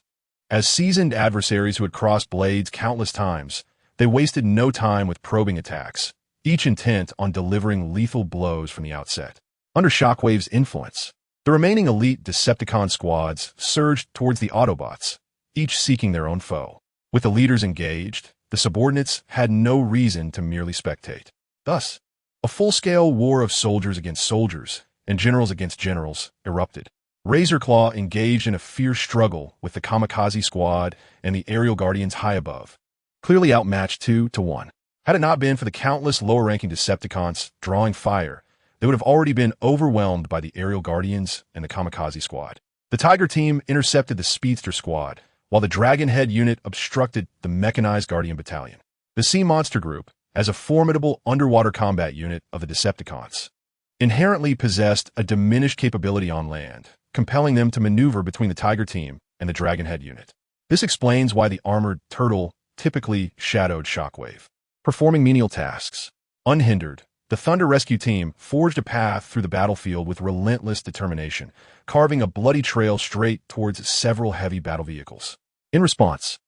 As seasoned adversaries who had crossed blades countless times, they wasted no time with probing attacks, each intent on delivering lethal blows from the outset. Under Shockwave's influence, the remaining elite Decepticon squads surged towards the Autobots, each seeking their own foe. With the leaders engaged, the subordinates had no reason to merely spectate. Thus, a full-scale war of soldiers against soldiers and generals against generals erupted. Razorclaw engaged in a fierce struggle with the kamikaze squad and the Aerial Guardians high above, clearly outmatched 2-1. Had it not been for the countless lower-ranking Decepticons drawing fire, they would have already been overwhelmed by the Aerial Guardians and the kamikaze squad. The Tiger team intercepted the Speedster squad, while the Dragonhead unit obstructed the Mechanized Guardian Battalion. The Sea Monster Group, as a formidable underwater combat unit of the Decepticons, inherently possessed a diminished capability on land, compelling them to maneuver between the Tiger team and the Dragonhead unit. This explains why the armored turtle typically shadowed Shockwave, performing menial tasks. Unhindered, The Thunder Rescue Team forged a path through the battlefield with relentless determination, carving a bloody trail straight towards several heavy battle vehicles. In response,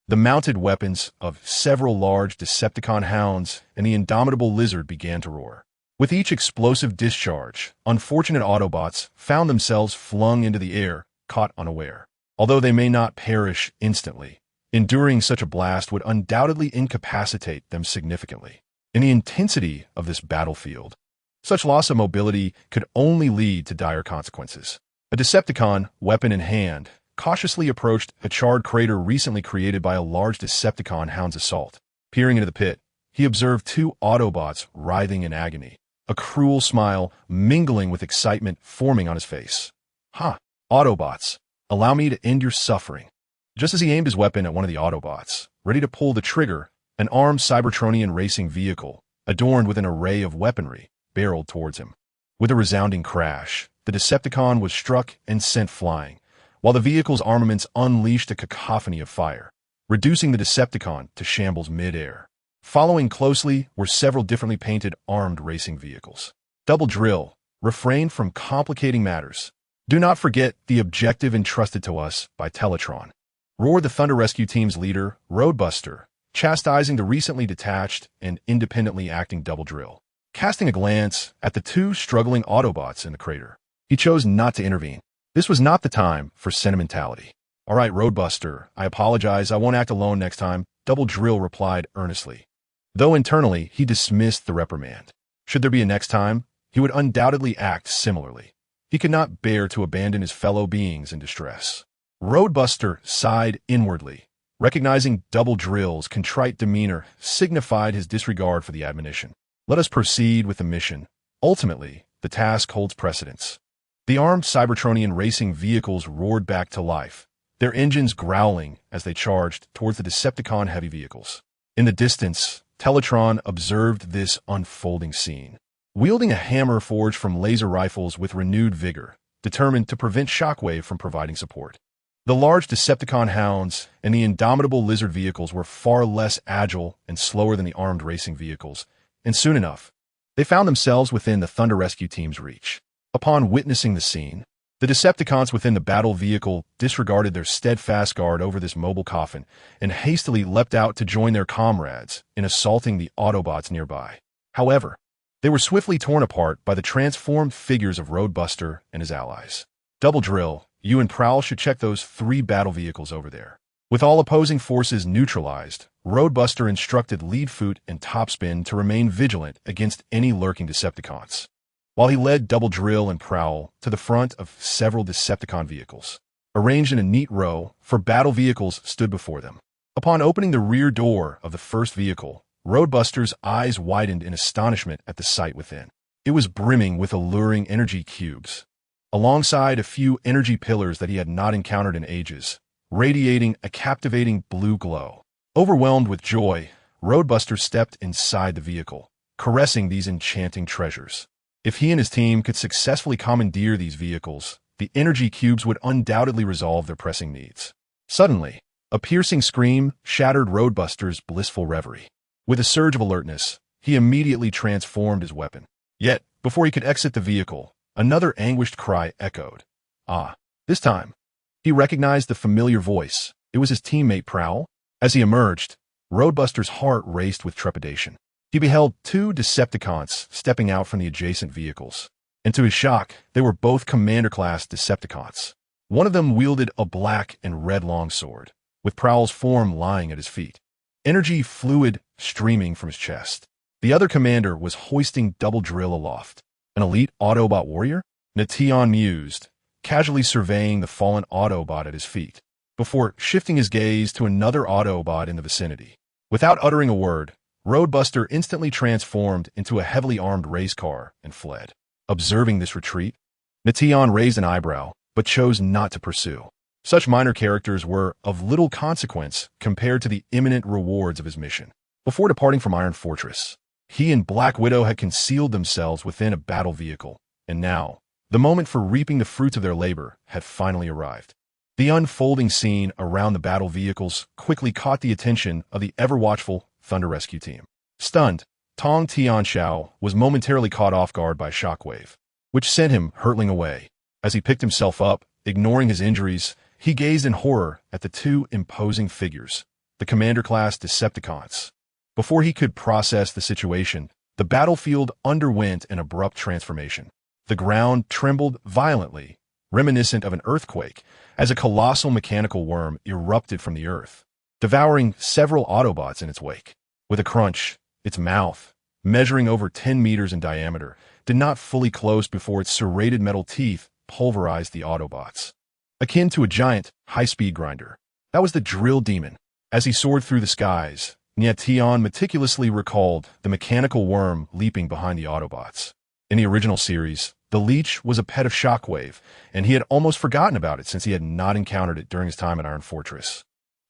the mounted weapons of several large Decepticon hounds and the indomitable lizard began to roar. With each explosive discharge, unfortunate Autobots found themselves flung into the air, caught unaware. Although they may not perish instantly, enduring such a blast would undoubtedly incapacitate them significantly. In the intensity of this battlefield, such loss of mobility could only lead to dire consequences. A Decepticon, weapon in hand, cautiously approached a charred crater recently created by a large Decepticon hound's assault. Peering into the pit, he observed two Autobots writhing in agony, a cruel smile mingling with excitement forming on his face. "Ha, Autobots, allow me to end your suffering." Just as he aimed his weapon at one of the Autobots, ready to pull the trigger, an armed Cybertronian racing vehicle, adorned with an array of weaponry, barreled towards him. With a resounding crash, the Decepticon was struck and sent flying, while the vehicle's armaments unleashed a cacophony of fire, reducing the Decepticon to shambles mid-air. Following closely were several differently painted armed racing vehicles. Double Drill, refrain from complicating matters. Do not forget the objective entrusted to us by Teletron, roared the Thunder Rescue Team's leader, Roadbuster, chastising the recently detached and independently acting Double Drill. Casting a glance at the two struggling Autobots in the crater, he chose not to intervene. This was not the time for sentimentality. "All right, Roadbuster, I apologize. I won't act alone next time," Double Drill replied earnestly. Though internally, he dismissed the reprimand. Should there be a next time, he would undoubtedly act similarly. He could not bear to abandon his fellow beings in distress. Roadbuster sighed inwardly. Recognizing Double Drill's contrite demeanor signified his disregard for the admonition. Let us proceed with the mission. Ultimately, the task holds precedence. The armed Cybertronian racing vehicles roared back to life, their engines growling as they charged towards the Decepticon heavy vehicles. In the distance, Teletron observed this unfolding scene. Wielding a hammer forged from laser rifles with renewed vigor, determined to prevent Shockwave from providing support. The large Decepticon hounds and the indomitable lizard vehicles were far less agile and slower than the armed racing vehicles, and soon enough, they found themselves within the Thunder Rescue Team's reach. Upon witnessing the scene, the Decepticons within the battle vehicle disregarded their steadfast guard over this mobile coffin and hastily leapt out to join their comrades in assaulting the Autobots nearby. However, they were swiftly torn apart by the transformed figures of Roadbuster and his allies. "Double Drill, you and Prowl should check those 3 battle vehicles over there." With all opposing forces neutralized, Roadbuster instructed Leadfoot and Topspin to remain vigilant against any lurking Decepticons, while he led Double Drill and Prowl to the front of several Decepticon vehicles. Arranged in a neat row, 4 battle vehicles stood before them. Upon opening the rear door of the first vehicle, Roadbuster's eyes widened in astonishment at the sight within. It was brimming with alluring energy cubes, alongside a few energy pillars that he had not encountered in ages, radiating a captivating blue glow. Overwhelmed with joy, Roadbuster stepped inside the vehicle, caressing these enchanting treasures. If he and his team could successfully commandeer these vehicles, the energy cubes would undoubtedly resolve their pressing needs. Suddenly, a piercing scream shattered Roadbuster's blissful reverie. With a surge of alertness, he immediately transformed his weapon. Yet, before he could exit the vehicle, another anguished cry echoed. Ah, this time, he recognized the familiar voice. It was his teammate Prowl. As he emerged, Roadbuster's heart raced with trepidation. He beheld 2 Decepticons stepping out from the adjacent vehicles, and to his shock, they were both Commander-class Decepticons. One of them wielded a black and red longsword, with Prowl's form lying at his feet, energy fluid streaming from his chest. The other commander was hoisting Double Drill aloft. An elite Autobot warrior? Nie Tian mused, casually surveying the fallen Autobot at his feet, before shifting his gaze to another Autobot in the vicinity. Without uttering a word, Roadbuster instantly transformed into a heavily armed race car and fled. Observing this retreat, Nie Tian raised an eyebrow, but chose not to pursue. Such minor characters were of little consequence compared to the imminent rewards of his mission. Before departing from Iron Fortress, he and Black Widow had concealed themselves within a battle vehicle, and now, the moment for reaping the fruits of their labor had finally arrived. The unfolding scene around the battle vehicles quickly caught the attention of the ever-watchful Thunder Rescue Team. Stunned, Tong Tianxiao was momentarily caught off guard by a shockwave, which sent him hurtling away. As he picked himself up, ignoring his injuries, he gazed in horror at the two imposing figures, the commander-class Decepticons. Before he could process the situation, the battlefield underwent an abrupt transformation. The ground trembled violently, reminiscent of an earthquake, as a colossal mechanical worm erupted from the earth, devouring several Autobots in its wake. With a crunch, its mouth, measuring over 10 meters in diameter, did not fully close before its serrated metal teeth pulverized the Autobots. Akin to a giant, high-speed grinder. That was the Drill Demon. As he soared through the skies, Nie Tian meticulously recalled the mechanical worm leaping behind the Autobots. In the original series, the Leech was a pet of Shockwave, and he had almost forgotten about it since he had not encountered it during his time at Iron Fortress.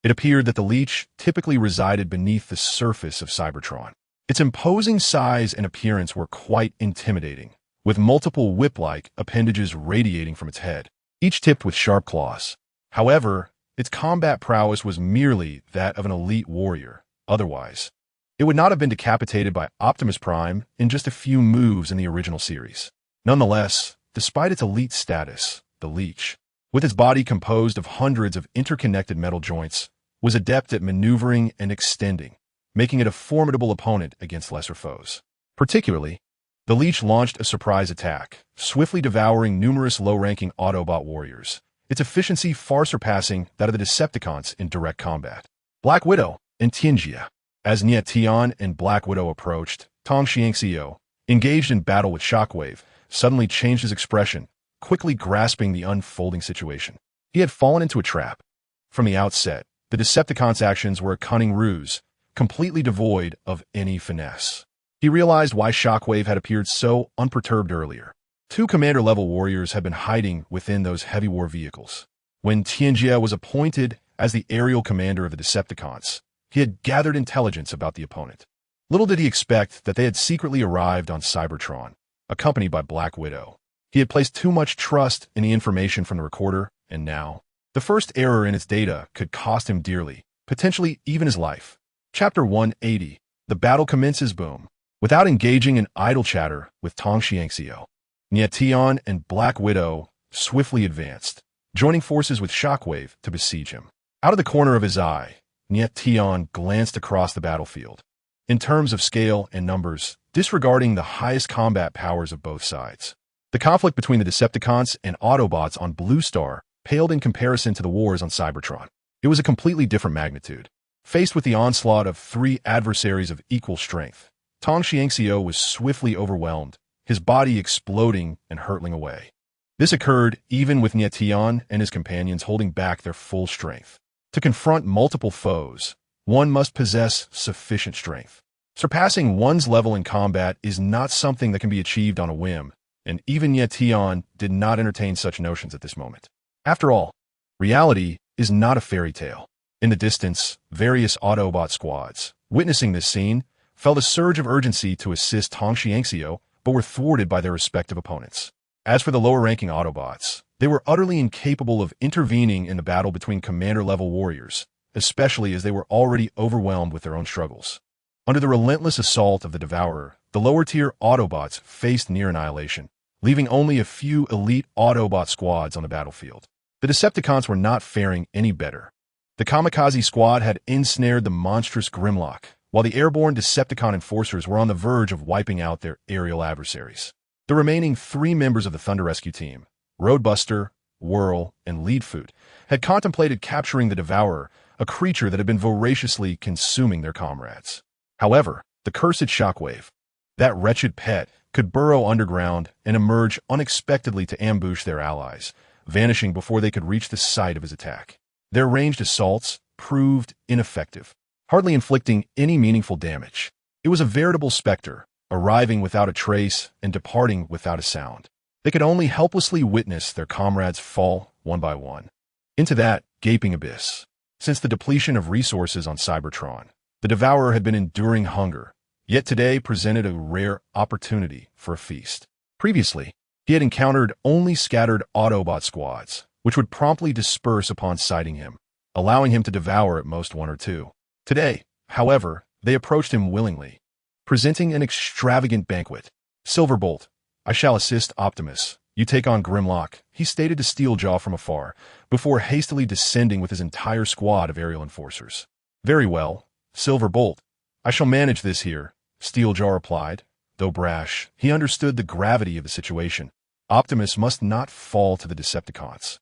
It appeared that the Leech typically resided beneath the surface of Cybertron. Its imposing size and appearance were quite intimidating, with multiple whip-like appendages radiating from its head, each tipped with sharp claws. However, its combat prowess was merely that of an elite warrior. Otherwise, it would not have been decapitated by Optimus Prime in just a few moves in the original series. Nonetheless, despite its elite status, the Leech, with its body composed of hundreds of interconnected metal joints, was adept at maneuvering and extending, making it a formidable opponent against lesser foes. Particularly, the Leech launched a surprise attack, swiftly devouring numerous low-ranking Autobot warriors, its efficiency far surpassing that of the Decepticons in direct combat. Black Widow and Tianjia. As Nie Tian and Black Widow approached, Tong Xiangxiu, engaged in battle with Shockwave, suddenly changed his expression, quickly grasping the unfolding situation. He had fallen into a trap. From the outset, the Decepticons' actions were a cunning ruse, completely devoid of any finesse. He realized why Shockwave had appeared so unperturbed earlier. Two commander-level warriors had been hiding within those heavy war vehicles. When Tianjia was appointed as the aerial commander of the Decepticons, he had gathered intelligence about the opponent. Little did he expect that they had secretly arrived on Cybertron, accompanied by Black Widow. He had placed too much trust in the information from the recorder, and now, the first error in its data could cost him dearly, potentially even his life. Chapter 180. The battle commences. Boom. Without engaging in idle chatter with Tong Xiangxiu, Nie Tian and Black Widow swiftly advanced, joining forces with Shockwave to besiege him. Out of the corner of his eye, Nie Tian glanced across the battlefield. In terms of scale and numbers, disregarding the highest combat powers of both sides, the conflict between the Decepticons and Autobots on Blue Star paled in comparison to the wars on Cybertron. It was a completely different magnitude. Faced with the onslaught of three adversaries of equal strength, Tong Xiangxiu was swiftly overwhelmed, his body exploding and hurtling away. This occurred even with Nie Tian and his companions holding back their full strength. To confront multiple foes, one must possess sufficient strength. Surpassing one's level in combat is not something that can be achieved on a whim, and even Nie Tian did not entertain such notions at this moment. After all, reality is not a fairy tale. In the distance, various Autobot squads, witnessing this scene, felt a surge of urgency to assist Tong Xiangxiu, but were thwarted by their respective opponents. As for the lower-ranking Autobots, they were utterly incapable of intervening in the battle between commander-level warriors, especially as they were already overwhelmed with their own struggles. Under the relentless assault of the Devourer, the lower-tier Autobots faced near annihilation, leaving only a few elite Autobot squads on the battlefield. The Decepticons were not faring any better. The Kamikaze squad had ensnared the monstrous Grimlock, while the airborne Decepticon enforcers were on the verge of wiping out their aerial adversaries. The remaining three members of the Thunder Rescue team, Roadbuster, Whirl, and Leadfoot, had contemplated capturing the Devourer, a creature that had been voraciously consuming their comrades. However, the cursed Shockwave, that wretched pet, could burrow underground and emerge unexpectedly to ambush their allies, vanishing before they could reach the site of his attack. Their ranged assaults proved ineffective, hardly inflicting any meaningful damage. It was a veritable specter, arriving without a trace and departing without a sound. They could only helplessly witness their comrades fall, one by one, into that gaping abyss. Since the depletion of resources on Cybertron, the Devourer had been enduring hunger, yet today presented a rare opportunity for a feast. Previously, he had encountered only scattered Autobot squads, which would promptly disperse upon sighting him, allowing him to devour at most one or two. Today, however, they approached him willingly, presenting an extravagant banquet. Silverbolt, I shall assist Optimus. You take on Grimlock, he stated to Steeljaw from afar, before hastily descending with his entire squad of aerial enforcers. Very well, Silverbolt. I shall manage this here, Steeljaw replied. Though brash, he understood the gravity of the situation. Optimus must not fall to the Decepticons.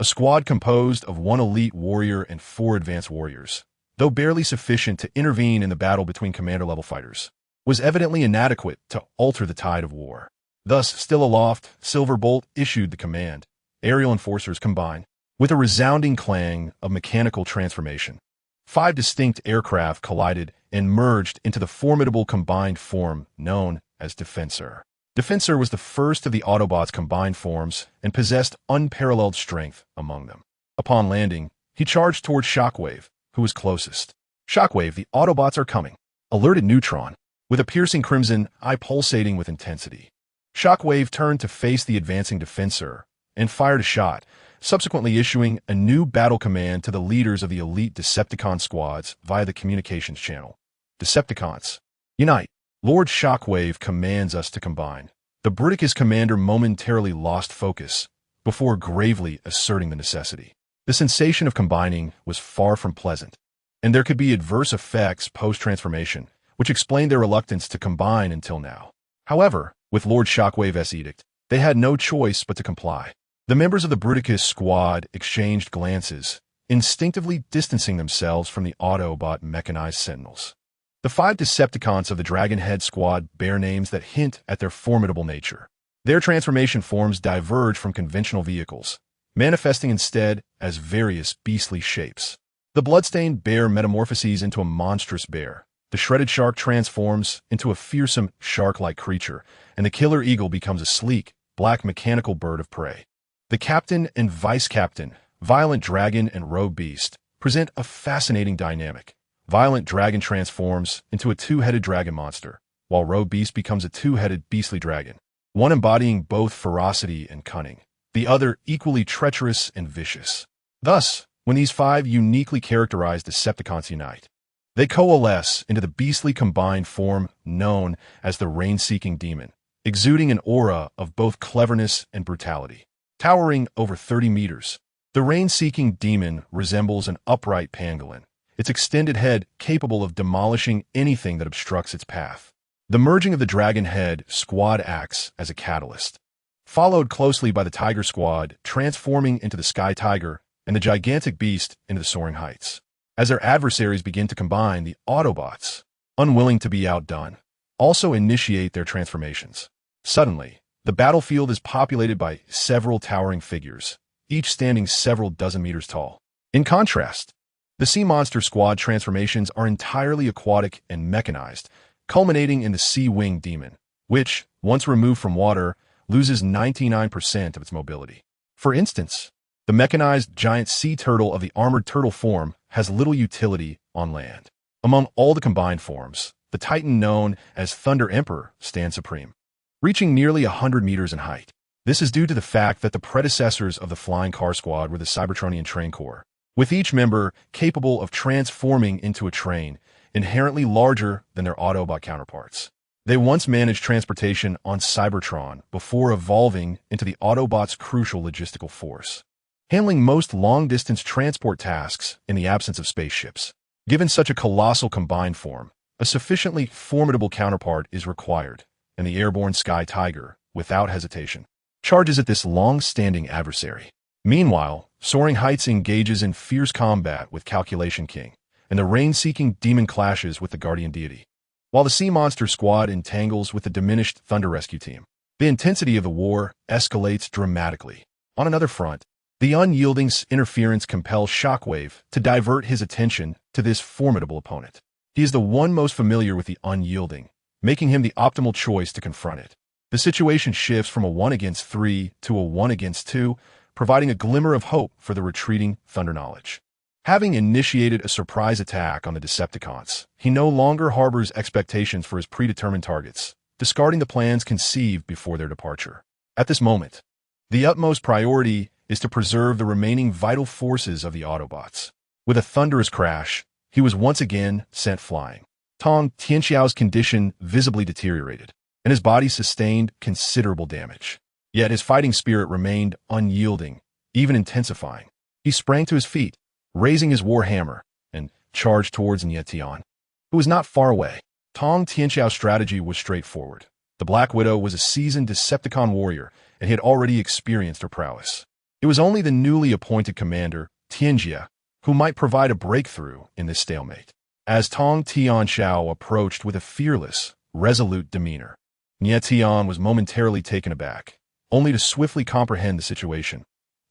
A squad composed of 1 elite warrior and 4 advanced warriors, though barely sufficient to intervene in the battle between commander-level fighters, was evidently inadequate to alter the tide of war. Thus, still aloft, Silverbolt issued the command. Aerial enforcers combine, with a resounding clang of mechanical transformation. 5 distinct aircraft collided and merged into the formidable combined form known as Defensor. Defensor was the first of the Autobots' combined forms and possessed unparalleled strength among them. Upon landing, he charged toward Shockwave, who was closest. Shockwave, the Autobots are coming, alerted Neutron, with a piercing crimson eye pulsating with intensity. Shockwave turned to face the advancing Defensor and fired a shot, subsequently issuing a new battle command to the leaders of the elite Decepticon squads via the communications channel. Decepticons, unite! Lord Shockwave commands us to combine. The Bruticus commander momentarily lost focus before gravely asserting the necessity. The sensation of combining was far from pleasant, and there could be adverse effects post-transformation, which explained their reluctance to combine until now. However, with Lord Shockwave's edict, they had no choice but to comply. The members of the Bruticus squad exchanged glances, instinctively distancing themselves from the Autobot mechanized sentinels. The 5 Decepticons of the Dragonhead squad bear names that hint at their formidable nature. Their transformation forms diverge from conventional vehicles, manifesting instead as various beastly shapes. The Bloodstained bear metamorphoses into a monstrous bear, the Shredded Shark transforms into a fearsome shark-like creature, and the Killer Eagle becomes a sleek, black mechanical bird of prey. The Captain and Vice Captain, Violent Dragon and Rogue Beast, present a fascinating dynamic. Violent Dragon transforms into a 2-headed dragon monster, while Rogue Beast becomes a 2-headed beastly dragon, one embodying both ferocity and cunning, the other equally treacherous and vicious. Thus, when these 5 uniquely characterized Decepticons unite, they coalesce into the beastly combined form known as the Rain-Seeking Demon, exuding an aura of both cleverness and brutality. Towering over 30 meters, the Rain-Seeking Demon resembles an upright pangolin, its extended head capable of demolishing anything that obstructs its path. The merging of the Dragonhead squad acts as a catalyst, followed closely by the Tiger squad transforming into the Sky Tiger and the gigantic beast into the Soaring Heights. As their adversaries begin to combine, the Autobots, unwilling to be outdone, also initiate their transformations. Suddenly, the battlefield is populated by several towering figures, each standing several dozen meters tall. In contrast, the Sea Monster squad transformations are entirely aquatic and mechanized, culminating in the Sea Wing Demon, which, once removed from water, loses 99% of its mobility. For instance, the mechanized giant sea turtle of the armored turtle form has little utility on land. Among all the combined forms, the Titan known as Thunder Emperor stands supreme, reaching nearly 100 meters in height. This is due to the fact that the predecessors of the Flying Car Squad were the Cybertronian Train Corps, with each member capable of transforming into a train, inherently larger than their Autobot counterparts. They once managed transportation on Cybertron before evolving into the Autobots' crucial logistical force, handling most long-distance transport tasks in the absence of spaceships. Given such a colossal combined form, a sufficiently formidable counterpart is required, and the airborne Sky Tiger, without hesitation, charges at this long-standing adversary. Meanwhile, Soaring Heights engages in fierce combat with Calculation King, and the Rain-Seeking Demon clashes with the Guardian Deity, while the Sea Monster squad entangles with the diminished Thunder Rescue Team. The intensity of the war escalates dramatically. On another front, the unyielding interference compels Shockwave to divert his attention to this formidable opponent. He is the one most familiar with the unyielding, making him the optimal choice to confront it. The situation shifts from a 1 against 3 to a 1 against 2, providing a glimmer of hope for the retreating Thunder Knowledge. Having initiated a surprise attack on the Decepticons, he no longer harbors expectations for his predetermined targets, discarding the plans conceived before their departure. At this moment, the utmost priority is to preserve the remaining vital forces of the Autobots. With a thunderous crash, he was once again sent flying. Tong Tianxiao's condition visibly deteriorated, and his body sustained considerable damage. Yet his fighting spirit remained unyielding, even intensifying. He sprang to his feet, raising his war hammer, and charged towards Nie Tian, who was not far away. Tong Tianxiao's strategy was straightforward. The Black Widow was a seasoned Decepticon warrior, and he had already experienced her prowess. It was only the newly appointed commander, Tianjia, who might provide a breakthrough in this stalemate. As Tong Tianxiao approached with a fearless, resolute demeanor, Nie Tian was momentarily taken aback, only to swiftly comprehend the situation.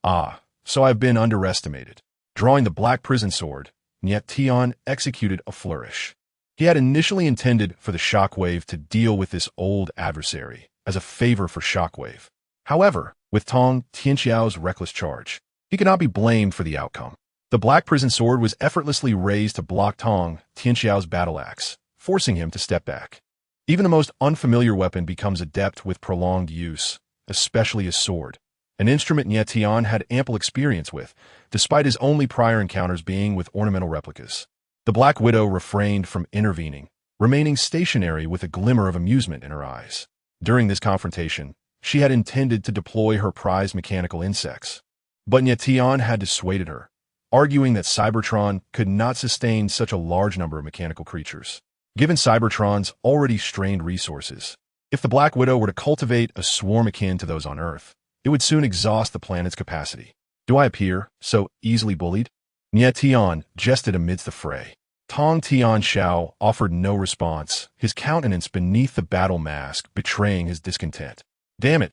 Ah, so I've been underestimated. Drawing the black prison sword, Nie Tian executed a flourish. He had initially intended for the shockwave to deal with this old adversary as a favor for shockwave. However, with Tong Tianxiao's reckless charge, he could not be blamed for the outcome. The black prison sword was effortlessly raised to block Tong Tianxiao's battle axe, forcing him to step back. Even the most unfamiliar weapon becomes adept with prolonged use, especially a sword, an instrument Nie Tian had ample experience with, despite his only prior encounters being with ornamental replicas. The Black Widow refrained from intervening, remaining stationary with a glimmer of amusement in her eyes. During this confrontation, she had intended to deploy her prized mechanical insects, but Nie Tian had dissuaded her, arguing that Cybertron could not sustain such a large number of mechanical creatures. Given Cybertron's already strained resources, if the Black Widow were to cultivate a swarm akin to those on Earth, it would soon exhaust the planet's capacity. Do I appear so easily bullied? Nie Tian jested amidst the fray. Tong Tianxiao offered no response, his countenance beneath the battle mask betraying his discontent. Damn it!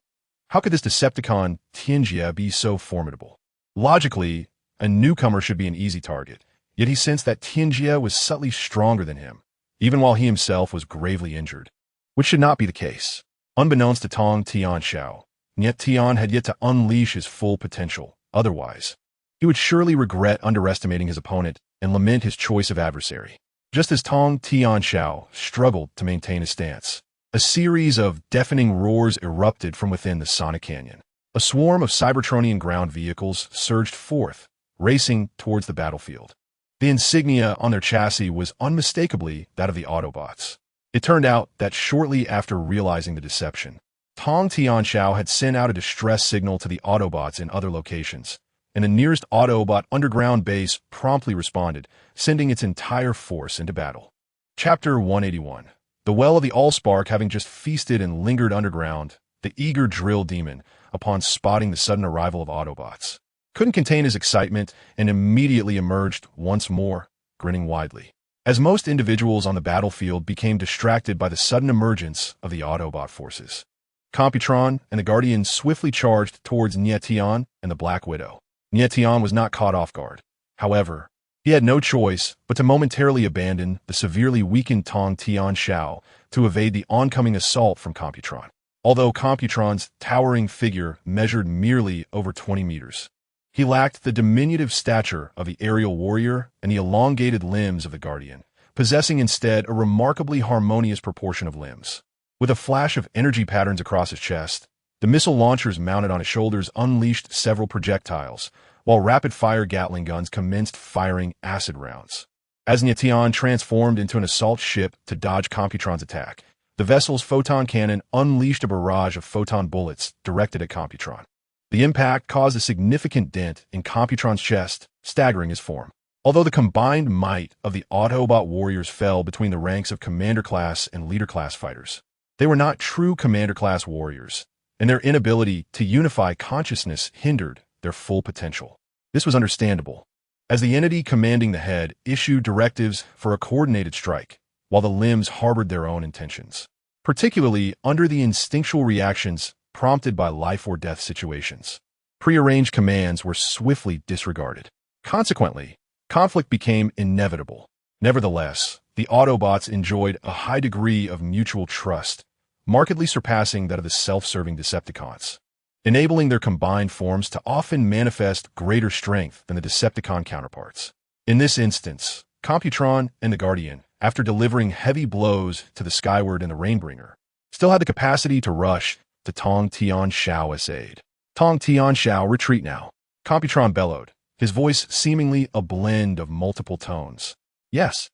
How could this Decepticon Tianjia be so formidable? Logically, a newcomer should be an easy target, yet he sensed that Tianjia was subtly stronger than him, even while he himself was gravely injured, which should not be the case. Unbeknownst to Tong Tianxiao, Nie Tian had yet to unleash his full potential. Otherwise, he would surely regret underestimating his opponent and lament his choice of adversary. Just as Tong Tianxiao struggled to maintain his stance, a series of deafening roars erupted from within the Sonic Canyon. A swarm of Cybertronian ground vehicles surged forth, racing towards the battlefield. The insignia on their chassis was unmistakably that of the Autobots. It turned out that shortly after realizing the deception, Tong Tianxiao had sent out a distress signal to the Autobots in other locations, and the nearest Autobot underground base promptly responded, sending its entire force into battle. Chapter 181. The Well of the Allspark having just feasted and lingered underground, the eager drill demon, upon spotting the sudden arrival of Autobots, couldn't contain his excitement and immediately emerged once more, grinning widely. As most individuals on the battlefield became distracted by the sudden emergence of the Autobot forces, Computron and the Guardians swiftly charged towards Nie Tian and the Black Widow. Nie Tian was not caught off guard. However, he had no choice but to momentarily abandon the severely weakened Tong Tianxiao to evade the oncoming assault from Computron. Although Computron's towering figure measured merely over 20 meters, he lacked the diminutive stature of the aerial warrior and the elongated limbs of the Guardian, possessing instead a remarkably harmonious proportion of limbs. With a flash of energy patterns across his chest, the missile launchers mounted on his shoulders unleashed several projectiles, while rapid-fire Gatling guns commenced firing acid rounds. As Nie Tian transformed into an assault ship to dodge Computron's attack, the vessel's photon cannon unleashed a barrage of photon bullets directed at Computron. The impact caused a significant dent in Computron's chest, staggering his form. Although the combined might of the Autobot warriors fell between the ranks of Commander-class and Leader-class fighters, they were not true Commander-class warriors, and their inability to unify consciousness hindered their full potential. This was understandable, as the entity commanding the head issued directives for a coordinated strike, while the limbs harbored their own intentions, particularly under the instinctual reactions prompted by life-or-death situations. Prearranged commands were swiftly disregarded. Consequently, conflict became inevitable. Nevertheless, the Autobots enjoyed a high degree of mutual trust, markedly surpassing that of the self-serving Decepticons, enabling their combined forms to often manifest greater strength than the Decepticon counterparts. In this instance, Computron and the Guardian, after delivering heavy blows to the Skyward and the Rainbringer, still had the capacity to rush to Tong Tianxiao's aid. Tong Tianxiao, retreat now. Computron bellowed, his voice seemingly a blend of multiple tones. Yes.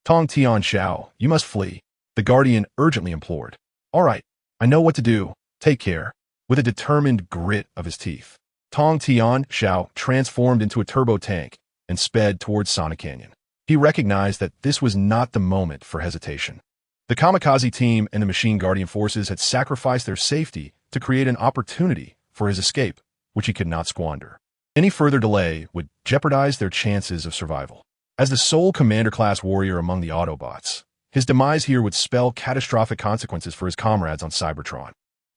Tong Tian Xiao, you must flee. The Guardian urgently implored. All right, I know what to do. Take care. With a determined grit of his teeth, Tong Tian Xiao transformed into a turbo tank and sped towards Sonic Canyon. He recognized that this was not the moment for hesitation. The kamikaze team and the Machine Guardian forces had sacrificed their safety to create an opportunity for his escape, which he could not squander. Any further delay would jeopardize their chances of survival. As the sole commander-class warrior among the Autobots, his demise here would spell catastrophic consequences for his comrades on Cybertron,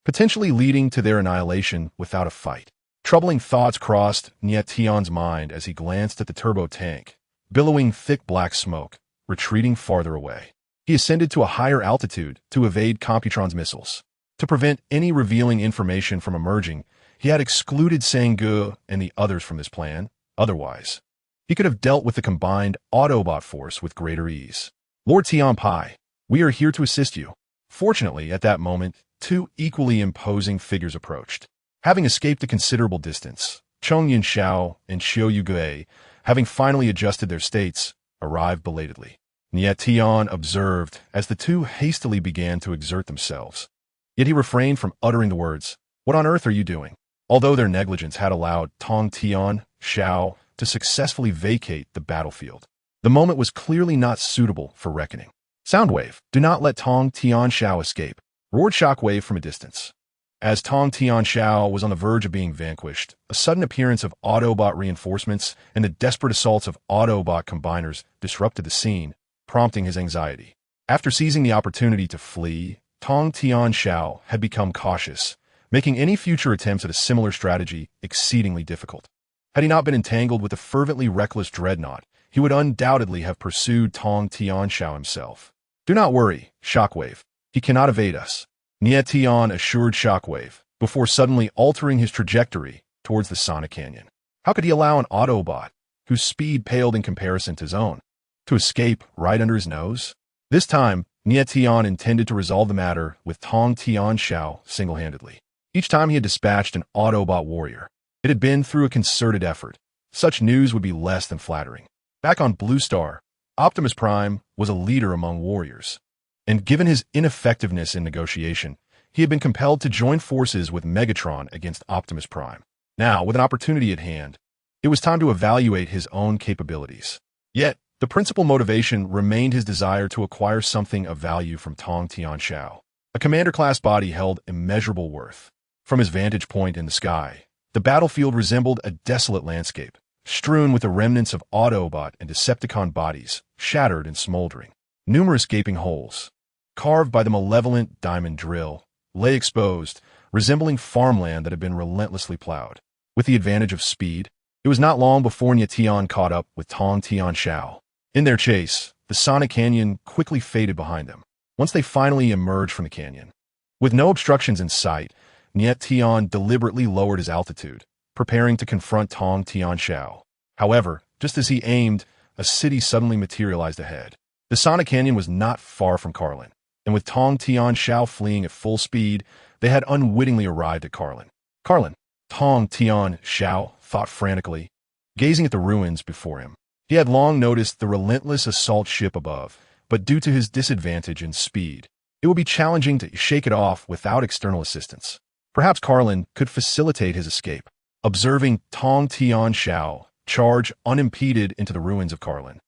potentially leading to their annihilation without a fight. Troubling thoughts crossed Nie Tian's mind as he glanced at the turbo tank, billowing thick black smoke, retreating farther away. He ascended to a higher altitude to evade Computron's missiles. To prevent any revealing information from emerging, he had excluded Sang-Gu and the others from this plan. Otherwise, he could have dealt with the combined Autobot force with greater ease. Lord Tian Pai, we are here to assist you. Fortunately, at that moment, two equally imposing figures approached. Having escaped a considerable distance, Chongyan Xiao and Xiu Gue, having finally adjusted their states, arrived belatedly. Nie Tian observed as the two hastily began to exert themselves. Yet he refrained from uttering the words, "What on earth are you doing?" Although their negligence had allowed Tong Tian Xiao to successfully vacate the battlefield, the moment was clearly not suitable for reckoning. Soundwave, do not let Tong Tian Xiao escape, roared Shockwave from a distance. As Tong Tian Xiao was on the verge of being vanquished, a sudden appearance of Autobot reinforcements and the desperate assaults of Autobot combiners disrupted the scene, prompting his anxiety. After seizing the opportunity to flee, Tong Tian Xiao had become cautious, making any future attempts at a similar strategy exceedingly difficult. Had he not been entangled with the fervently reckless Dreadnought, he would undoubtedly have pursued Tong Tian Xiao himself. Do not worry, Shockwave. He cannot evade us, Nie Tian assured Shockwave, before suddenly altering his trajectory towards the Sonic Canyon. How could he allow an Autobot, whose speed paled in comparison to his own, to escape right under his nose? This time, Nie Tian intended to resolve the matter with Tong Tian Xiao single-handedly. Each time he had dispatched an Autobot warrior, it had been through a concerted effort. Such news would be less than flattering. Back on Blue Star, Optimus Prime was a leader among warriors, and given his ineffectiveness in negotiation, he had been compelled to join forces with Megatron against Optimus Prime. Now, with an opportunity at hand, it was time to evaluate his own capabilities. Yet, the principal motivation remained his desire to acquire something of value from Tong Tian Xiao. A commander-class body held immeasurable worth. From his vantage point in the sky, the battlefield resembled a desolate landscape, strewn with the remnants of Autobot and Decepticon bodies, shattered and smoldering. Numerous gaping holes, carved by the malevolent diamond drill, lay exposed, resembling farmland that had been relentlessly plowed. With the advantage of speed, it was not long before Nie Tian caught up with Tong Tian Xiao. In their chase, the Sonic Canyon quickly faded behind them, once they finally emerged from the canyon. With no obstructions in sight, Nie Tian deliberately lowered his altitude, preparing to confront Tong Tian Xiao. However, just as he aimed, a city suddenly materialized ahead. The Sonic Canyon was not far from Carlin, and with Tong Tian Xiao fleeing at full speed, they had unwittingly arrived at Carlin. Carlin, Tong Tian Xiao thought frantically, gazing at the ruins before him. He had long noticed the relentless assault ship above, but due to his disadvantage in speed, it would be challenging to shake it off without external assistance. Perhaps Carlin could facilitate his escape. Observing Tong Tian Xiao charge unimpeded into the ruins of Carlin,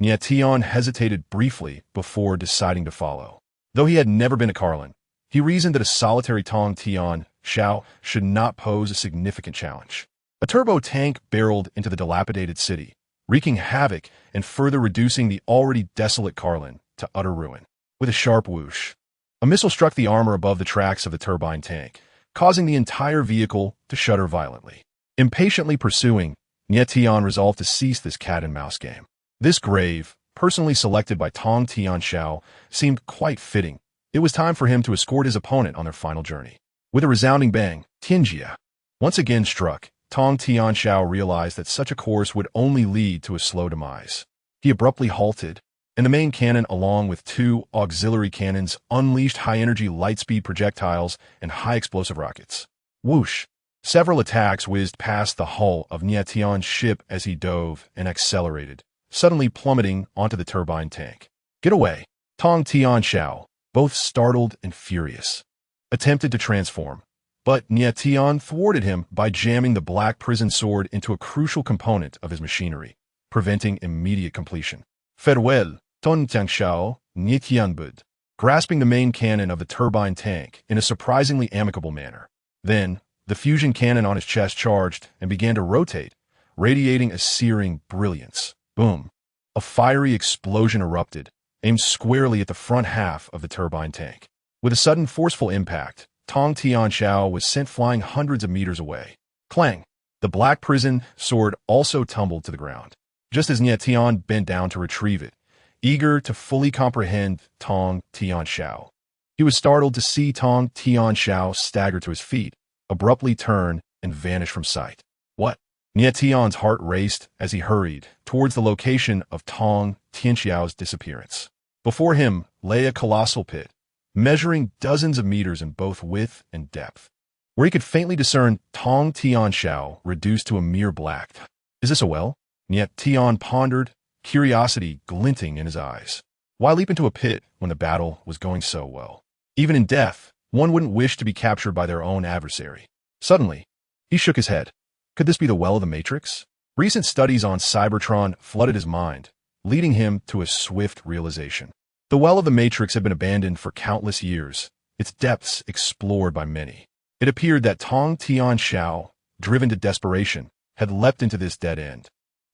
Nie Tian hesitated briefly before deciding to follow. Though he had never been to Carlin, he reasoned that a solitary Tong Tian Xiao should not pose a significant challenge. A turbo tank barreled into the dilapidated city, wreaking havoc and further reducing the already desolate Carlin to utter ruin. With a sharp whoosh, a missile struck the armor above the tracks of the turbine tank, causing the entire vehicle to shudder violently. Impatiently pursuing, Nie Tian resolved to cease this cat-and-mouse game. This grave, personally selected by Tong Tian Xiao, seemed quite fitting. It was time for him to escort his opponent on their final journey. With a resounding bang, Tianjia once again struck. Tong Tian Xiao realized that such a course would only lead to a slow demise. He abruptly halted, and the main cannon, along with two auxiliary cannons, unleashed high-energy light-speed projectiles and high-explosive rockets. Whoosh! Several attacks whizzed past the hull of Nie Tian's ship as he dove and accelerated, suddenly plummeting onto the turbine tank. Get away! Tong Tian Xiao, both startled and furious, attempted to transform, but Nie Tian thwarted him by jamming the black prison sword into a crucial component of his machinery, preventing immediate completion. Farewell, Tong Tian Xiao, Nie Tian Bud, grasping the main cannon of the turbine tank in a surprisingly amicable manner. Then, the fusion cannon on his chest charged and began to rotate, radiating a searing brilliance. Boom! A fiery explosion erupted, aimed squarely at the front half of the turbine tank. With a sudden forceful impact, Tong Tian Xiao was sent flying hundreds of meters away. Clang! The black prison sword also tumbled to the ground, just as Nie Tian bent down to retrieve it, eager to fully comprehend Tong Tian Xiao. He was startled to see Tong Tian Xiao stagger to his feet, abruptly turn, and vanish from sight. What? Nie Tian's heart raced as he hurried towards the location of Tong Tian Xiao's disappearance. Before him lay a colossal pit, measuring dozens of meters in both width and depth, where he could faintly discern Tong Tian Xiao reduced to a mere black. Is this a well? Nie Tian pondered, curiosity glinting in his eyes. Why leap into a pit when the battle was going so well? Even in death, one wouldn't wish to be captured by their own adversary. Suddenly, he shook his head. Could this be the well of the Matrix? Recent studies on Cybertron flooded his mind, leading him to a swift realization. The well of the Matrix had been abandoned for countless years, its depths explored by many. It appeared that Tong Tian Xiao, driven to desperation, had leapt into this dead end.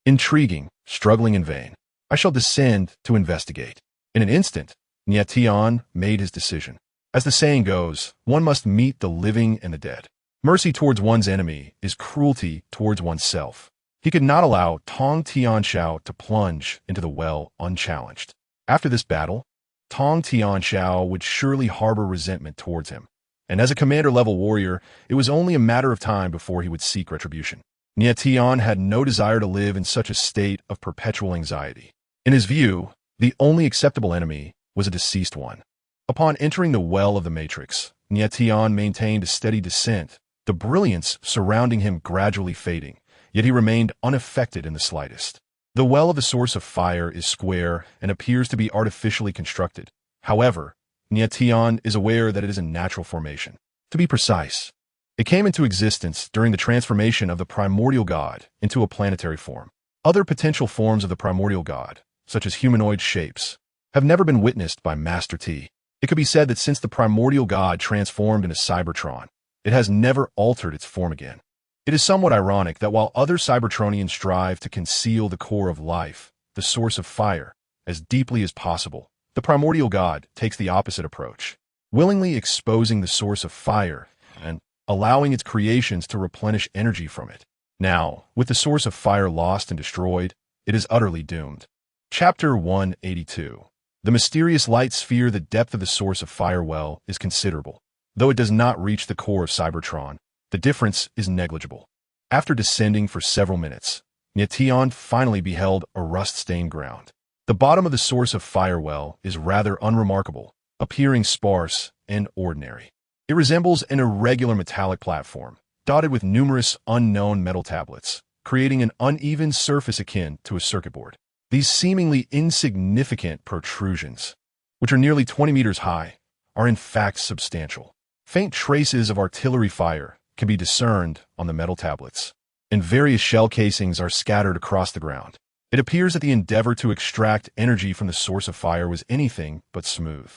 Intriguing, struggling in vain. I shall descend to investigate. In an instant, Nie Tian made his decision. As the saying goes, one must meet the living and the dead. Mercy towards one's enemy is cruelty towards oneself. He could not allow Tong Tian Xiao to plunge into the well unchallenged. After this battle, Tong Tian Xiao would surely harbor resentment towards him, and as a commander-level warrior, it was only a matter of time before he would seek retribution. Nie Tian had no desire to live in such a state of perpetual anxiety. In his view, the only acceptable enemy was a deceased one. Upon entering the well of the Matrix, Nie Tian maintained a steady descent, the brilliance surrounding him gradually fading, yet he remained unaffected in the slightest. The well of the source of fire is square and appears to be artificially constructed. However, Nie Tian is aware that it is a natural formation. To be precise, it came into existence during the transformation of the primordial god into a planetary form. Other potential forms of the primordial god, such as humanoid shapes, have never been witnessed by Master T. It could be said that since the primordial god transformed into Cybertron, it has never altered its form again. It is somewhat ironic that while other Cybertronians strive to conceal the core of life, the source of fire, as deeply as possible, the primordial god takes the opposite approach, willingly exposing the source of fire and allowing its creations to replenish energy from it. Now, with the source of fire lost and destroyed, it is utterly doomed. Chapter 182. The mysterious light sphere. The depth of the source of fire well is considerable. Though it does not reach the core of Cybertron, the difference is negligible. After descending for several minutes, Nie Tian finally beheld a rust-stained ground. The bottom of the source of fire well is rather unremarkable, appearing sparse and ordinary. It resembles an irregular metallic platform, dotted with numerous unknown metal tablets, creating an uneven surface akin to a circuit board. These seemingly insignificant protrusions, which are nearly 20 meters high, are in fact substantial. Faint traces of artillery fire can be discerned on the metal tablets, and various shell casings are scattered across the ground. It appears that the endeavor to extract energy from the source of fire was anything but smooth.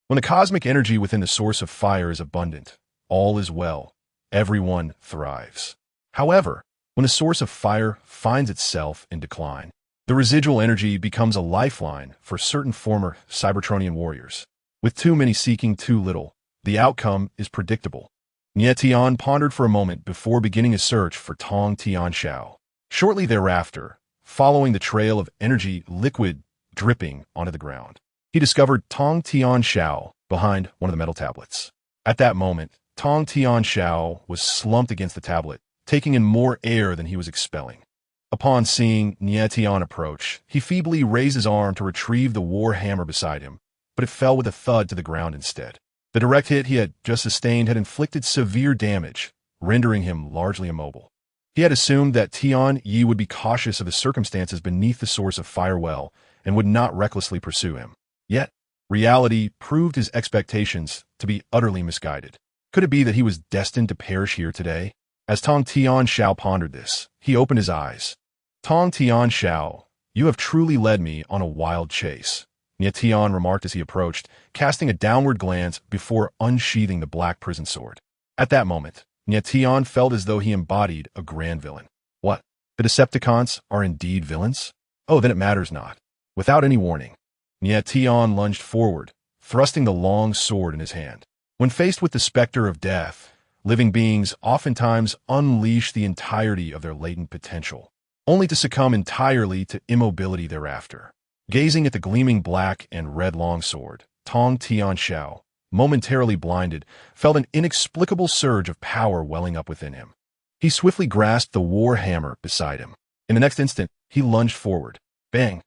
When the cosmic energy within the source of fire is abundant, all is well. Everyone thrives. However, when the source of fire finds itself in decline, the residual energy becomes a lifeline for certain former Cybertronian warriors. With too many seeking too little, the outcome is predictable. Nie Tian pondered for a moment before beginning a search for Tong Tian Xiao. Shortly thereafter, following the trail of energy liquid dripping onto the ground, he discovered Tong Tian Xiao behind one of the metal tablets. At that moment, Tong Tian Xiao was slumped against the tablet, taking in more air than he was expelling. Upon seeing Nie Tian approach, he feebly raised his arm to retrieve the war hammer beside him, but it fell with a thud to the ground instead. The direct hit he had just sustained had inflicted severe damage, rendering him largely immobile. He had assumed that Tian Yi would be cautious of the circumstances beneath the source of fire well and would not recklessly pursue him. Yet, reality proved his expectations to be utterly misguided. Could it be that he was destined to perish here today? As Tong Tianxiao pondered this, he opened his eyes. Tong Tianxiao, you have truly led me on a wild chase, Nie Tian remarked as he approached, casting a downward glance before unsheathing the black prison sword. At that moment, Nie Tian felt as though he embodied a grand villain. What? The Decepticons are indeed villains? Oh, then it matters not. Without any warning, Nie Tian lunged forward, thrusting the long sword in his hand. When faced with the specter of death, living beings oftentimes unleash the entirety of their latent potential, only to succumb entirely to immobility thereafter. Gazing at the gleaming black and red longsword, Tong Tianxiao, momentarily blinded, felt an inexplicable surge of power welling up within him. He swiftly grasped the war hammer beside him. In the next instant, he lunged forward. Bang!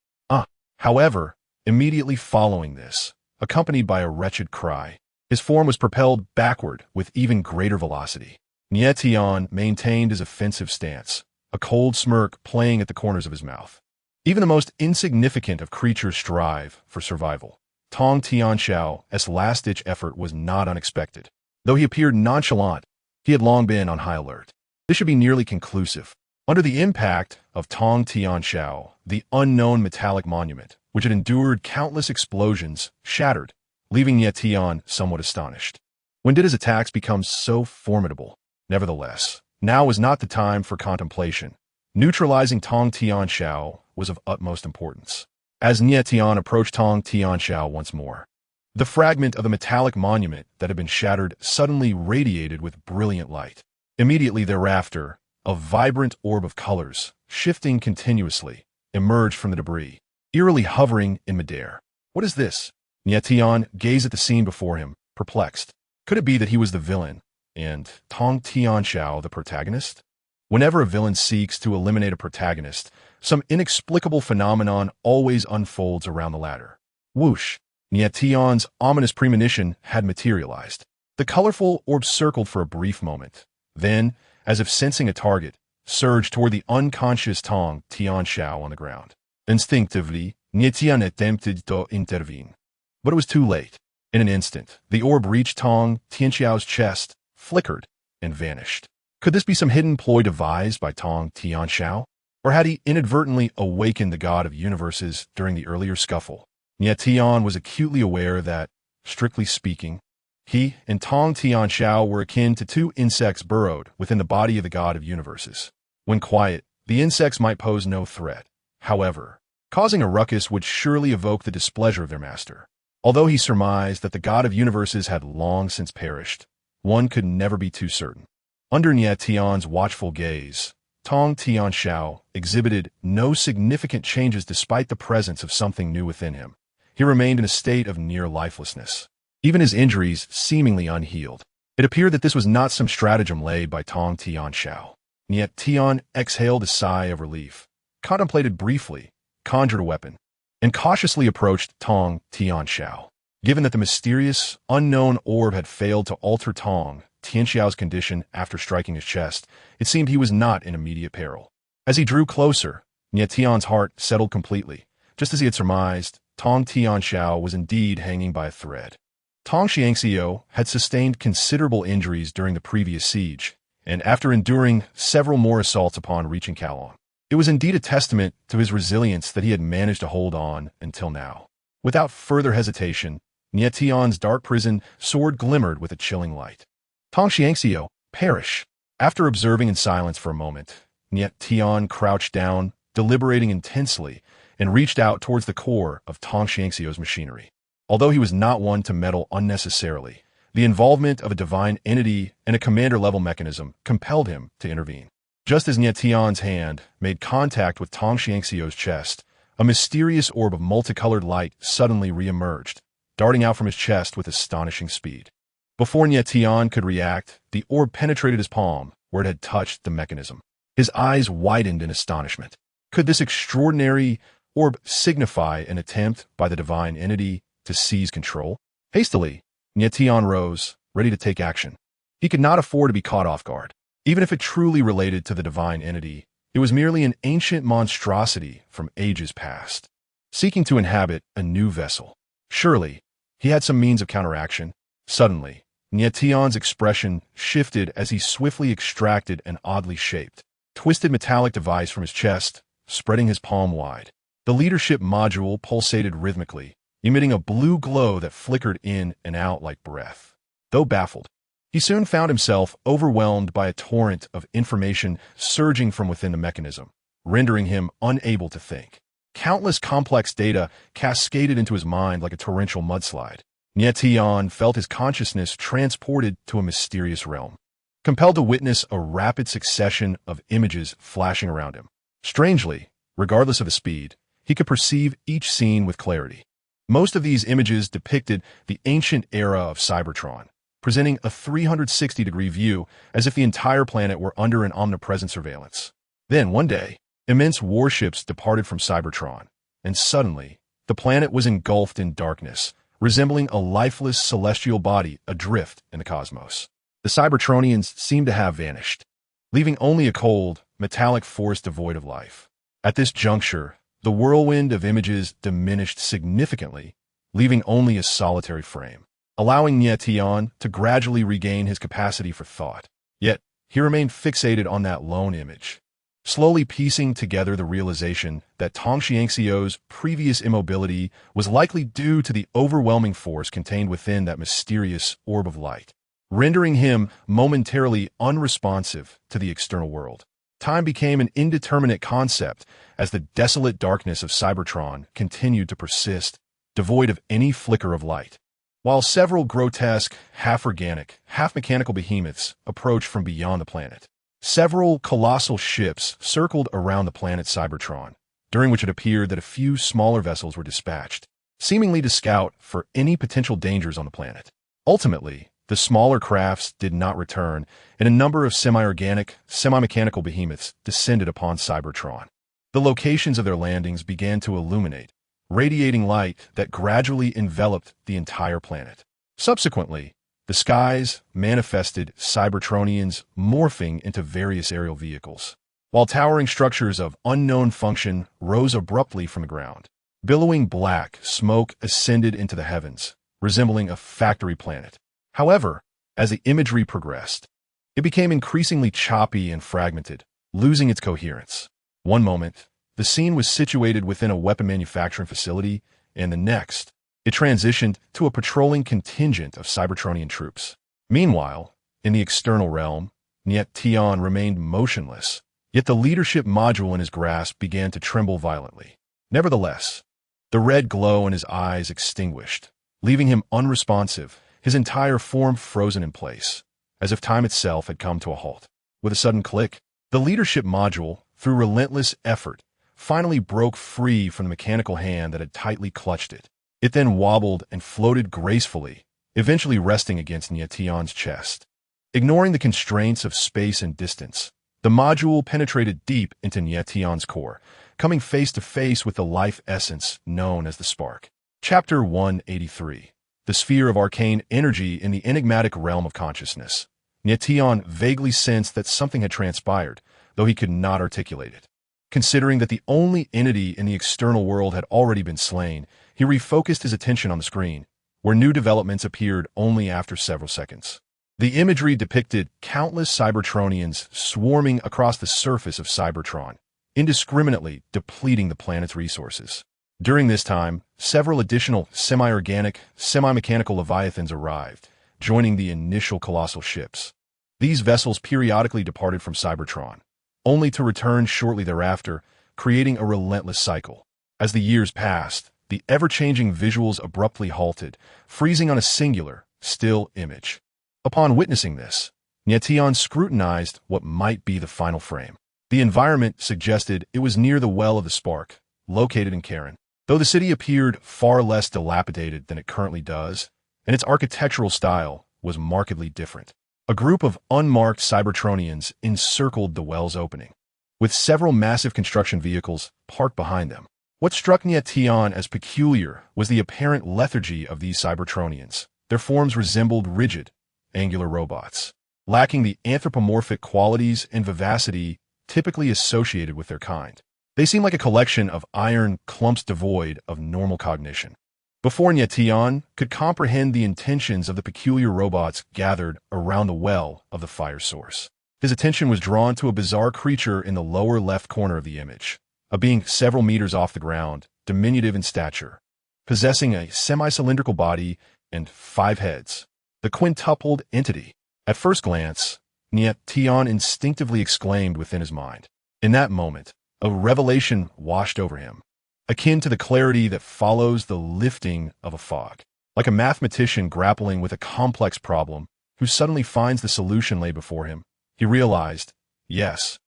However, immediately following this, accompanied by a wretched cry, his form was propelled backward with even greater velocity. Nie Tian maintained his offensive stance, a cold smirk playing at the corners of his mouth. Even the most insignificant of creatures strive for survival. Tong Tianxiao's last-ditch effort was not unexpected. Though he appeared nonchalant, he had long been on high alert. This should be nearly conclusive. Under the impact of Tong Tianxiao, the unknown metallic monument, which had endured countless explosions, shattered, leaving Nie Tian somewhat astonished. When did his attacks become so formidable? Nevertheless, now was not the time for contemplation. Neutralizing Tong Tianxiao was of utmost importance. As Nie Tian approached Tong Tianxiao once more, the fragment of the metallic monument that had been shattered suddenly radiated with brilliant light. Immediately thereafter, a vibrant orb of colors, shifting continuously, emerged from the debris, eerily hovering in midair. What is this? Nie Tian gazed at the scene before him, perplexed. Could it be that he was the villain, and Tong Tianxiao the protagonist? Whenever a villain seeks to eliminate a protagonist, some inexplicable phenomenon always unfolds around the latter. Whoosh! Nie Tian's ominous premonition had materialized. The colorful orb circled for a brief moment, then, as if sensing a target, surged toward the unconscious Tong Tianxiao on the ground. Instinctively, Nie Tian attempted to intervene. But it was too late. In an instant, the orb reached Tong Tianxiao's chest, flickered, and vanished. Could this be some hidden ploy devised by Tong Tianxiao? Or had he inadvertently awakened the god of universes during the earlier scuffle? Nie Tian was acutely aware that, strictly speaking, he and Tong Tianxiao were akin to two insects burrowed within the body of the god of universes. When quiet, the insects might pose no threat. However, causing a ruckus would surely evoke the displeasure of their master. Although he surmised that the god of universes had long since perished, one could never be too certain. Under Nie Tian's watchful gaze, Tong Tianxiao exhibited no significant changes despite the presence of something new within him. He remained in a state of near lifelessness, even his injuries seemingly unhealed. It appeared that this was not some stratagem laid by Tong Tianxiao. Nie Tian exhaled a sigh of relief, contemplated briefly, conjured a weapon, and cautiously approached Tong Tianxiao. Given that the mysterious, unknown orb had failed to alter Tong Tianxiao's condition after striking his chest, it seemed he was not in immediate peril. As he drew closer, Nie Tian's heart settled completely. Just as he had surmised, Tong Tianxiao was indeed hanging by a thread. Tong Xiangxiu had sustained considerable injuries during the previous siege, and after enduring several more assaults upon reaching Kowloon, it was indeed a testament to his resilience that he had managed to hold on until now. Without further hesitation, Nie Tian's dark prison sword glimmered with a chilling light. Tong Xiangxiu, perish! After observing in silence for a moment, Nie Tian crouched down, deliberating intensely, and reached out towards the core of Tong Xiangxiu's machinery. Although he was not one to meddle unnecessarily, the involvement of a divine entity and a commander-level mechanism compelled him to intervene. Just as Nie Tian's hand made contact with Tong Xiangxiu's chest, a mysterious orb of multicolored light suddenly re-emerged, darting out from his chest with astonishing speed. Before Nie Tian could react, the orb penetrated his palm, where it had touched the mechanism. His eyes widened in astonishment. Could this extraordinary orb signify an attempt by the divine entity to seize control? Hastily, Nie Tian rose, ready to take action. He could not afford to be caught off guard. Even if it truly related to the divine entity, it was merely an ancient monstrosity from ages past, seeking to inhabit a new vessel. Surely, he had some means of counteraction. Suddenly, Nie Tian's expression shifted as he swiftly extracted an oddly shaped, twisted metallic device from his chest, spreading his palm wide. The leadership module pulsated rhythmically, emitting a blue glow that flickered in and out like breath. Though baffled, he soon found himself overwhelmed by a torrent of information surging from within the mechanism, rendering him unable to think. Countless complex data cascaded into his mind like a torrential mudslide. Nie Tian felt his consciousness transported to a mysterious realm, compelled to witness a rapid succession of images flashing around him. Strangely, regardless of the speed, he could perceive each scene with clarity. Most of these images depicted the ancient era of Cybertron, presenting a 360-degree view as if the entire planet were under an omnipresent surveillance. Then, one day, immense warships departed from Cybertron, and suddenly, the planet was engulfed in darkness, resembling a lifeless celestial body adrift in the cosmos. The Cybertronians seemed to have vanished, leaving only a cold, metallic force devoid of life. At this juncture, the whirlwind of images diminished significantly, leaving only a solitary frame, allowing Nie Tian to gradually regain his capacity for thought. Yet, he remained fixated on that lone image, slowly piecing together the realization that Tong Xiangxiu's previous immobility was likely due to the overwhelming force contained within that mysterious orb of light, rendering him momentarily unresponsive to the external world. Time became an indeterminate concept as the desolate darkness of Cybertron continued to persist, devoid of any flicker of light. While several grotesque, half-organic, half-mechanical behemoths approached from beyond the planet, several colossal ships circled around the planet Cybertron, during which it appeared that a few smaller vessels were dispatched, seemingly to scout for any potential dangers on the planet. Ultimately, the smaller crafts did not return, and a number of semi-organic, semi-mechanical behemoths descended upon Cybertron. The locations of their landings began to illuminate, radiating light that gradually enveloped the entire planet. Subsequently, the skies manifested Cybertronians morphing into various aerial vehicles, while towering structures of unknown function rose abruptly from the ground. Billowing black smoke ascended into the heavens, resembling a factory planet. However, as the imagery progressed, it became increasingly choppy and fragmented, losing its coherence. One moment, the scene was situated within a weapon manufacturing facility, and the next, it transitioned to a patrolling contingent of Cybertronian troops. Meanwhile, in the external realm, Nie Tian remained motionless, yet the leadership module in his grasp began to tremble violently. Nevertheless, the red glow in his eyes extinguished, leaving him unresponsive, his entire form frozen in place, as if time itself had come to a halt. With a sudden click, the leadership module, through relentless effort, finally broke free from the mechanical hand that had tightly clutched it. It then wobbled and floated gracefully, eventually resting against Nie Tian's chest. Ignoring the constraints of space and distance, the module penetrated deep into Nie Tian's core, coming face to face with the life essence known as the spark. Chapter 183. The sphere of arcane energy in the enigmatic realm of consciousness. Nie Tian vaguely sensed that something had transpired, though he could not articulate it. Considering that the only entity in the external world had already been slain, he refocused his attention on the screen, where new developments appeared only after several seconds. The imagery depicted countless Cybertronians swarming across the surface of Cybertron, indiscriminately depleting the planet's resources. During this time, several additional semi-organic, semi-mechanical leviathans arrived, joining the initial colossal ships. These vessels periodically departed from Cybertron, only to return shortly thereafter, creating a relentless cycle. As the years passed, the ever-changing visuals abruptly halted, freezing on a singular, still image. Upon witnessing this, Nie Tian scrutinized what might be the final frame. The environment suggested it was near the Well of the Spark, located in Karen. Though the city appeared far less dilapidated than it currently does, and its architectural style was markedly different. A group of unmarked Cybertronians encircled the well's opening, with several massive construction vehicles parked behind them. What struck Nie Tian as peculiar was the apparent lethargy of these Cybertronians. Their forms resembled rigid, angular robots, lacking the anthropomorphic qualities and vivacity typically associated with their kind. They seemed like a collection of iron clumps devoid of normal cognition. Before Nie Tian could comprehend the intentions of the peculiar robots gathered around the well of the fire source, his attention was drawn to a bizarre creature in the lower left corner of the image, a being several meters off the ground, diminutive in stature, possessing a semi-cylindrical body and 5 heads. The quintupled entity. At first glance, Nie Tian instinctively exclaimed within his mind. In that moment, a revelation washed over him, akin to the clarity that follows the lifting of a fog. Like a mathematician grappling with a complex problem who suddenly finds the solution lay before him, he realized, yes,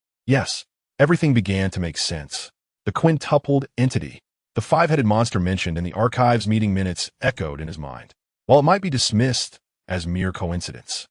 everything began to make sense. The quintupled entity, the 5-headed monster mentioned in the archive's meeting minutes, echoed in his mind. While it might be dismissed as mere coincidence,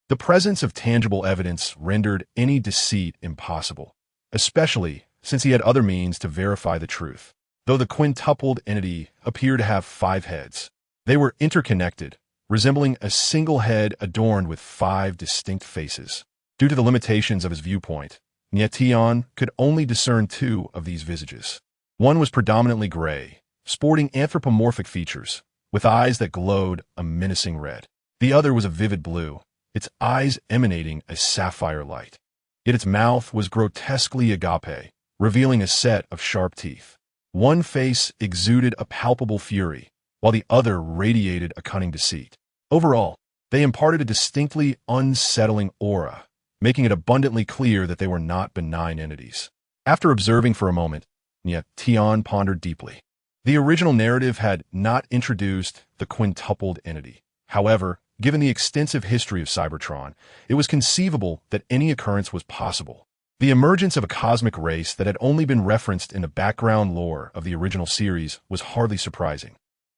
the presence of tangible evidence rendered any deceit impossible, especially since he had other means to verify the truth. Though the quintupled entity appeared to have 5 heads, they were interconnected, resembling a single head adorned with 5 distinct faces. Due to the limitations of his viewpoint, Nie Tian could only discern 2 of these visages. One was predominantly gray, sporting anthropomorphic features, with eyes that glowed a menacing red. The other was a vivid blue, its eyes emanating a sapphire light. Yet its mouth was grotesquely agape, revealing a set of sharp teeth. One face exuded a palpable fury, while the other radiated a cunning deceit. Overall, they imparted a distinctly unsettling aura, making it abundantly clear that they were not benign entities. After observing for a moment, Nie Tian pondered deeply. The original narrative had not introduced the quintupled entity. However, given the extensive history of Cybertron, it was conceivable that any occurrence was possible. The emergence of a cosmic race that had only been referenced in the background lore of the original series was hardly surprising.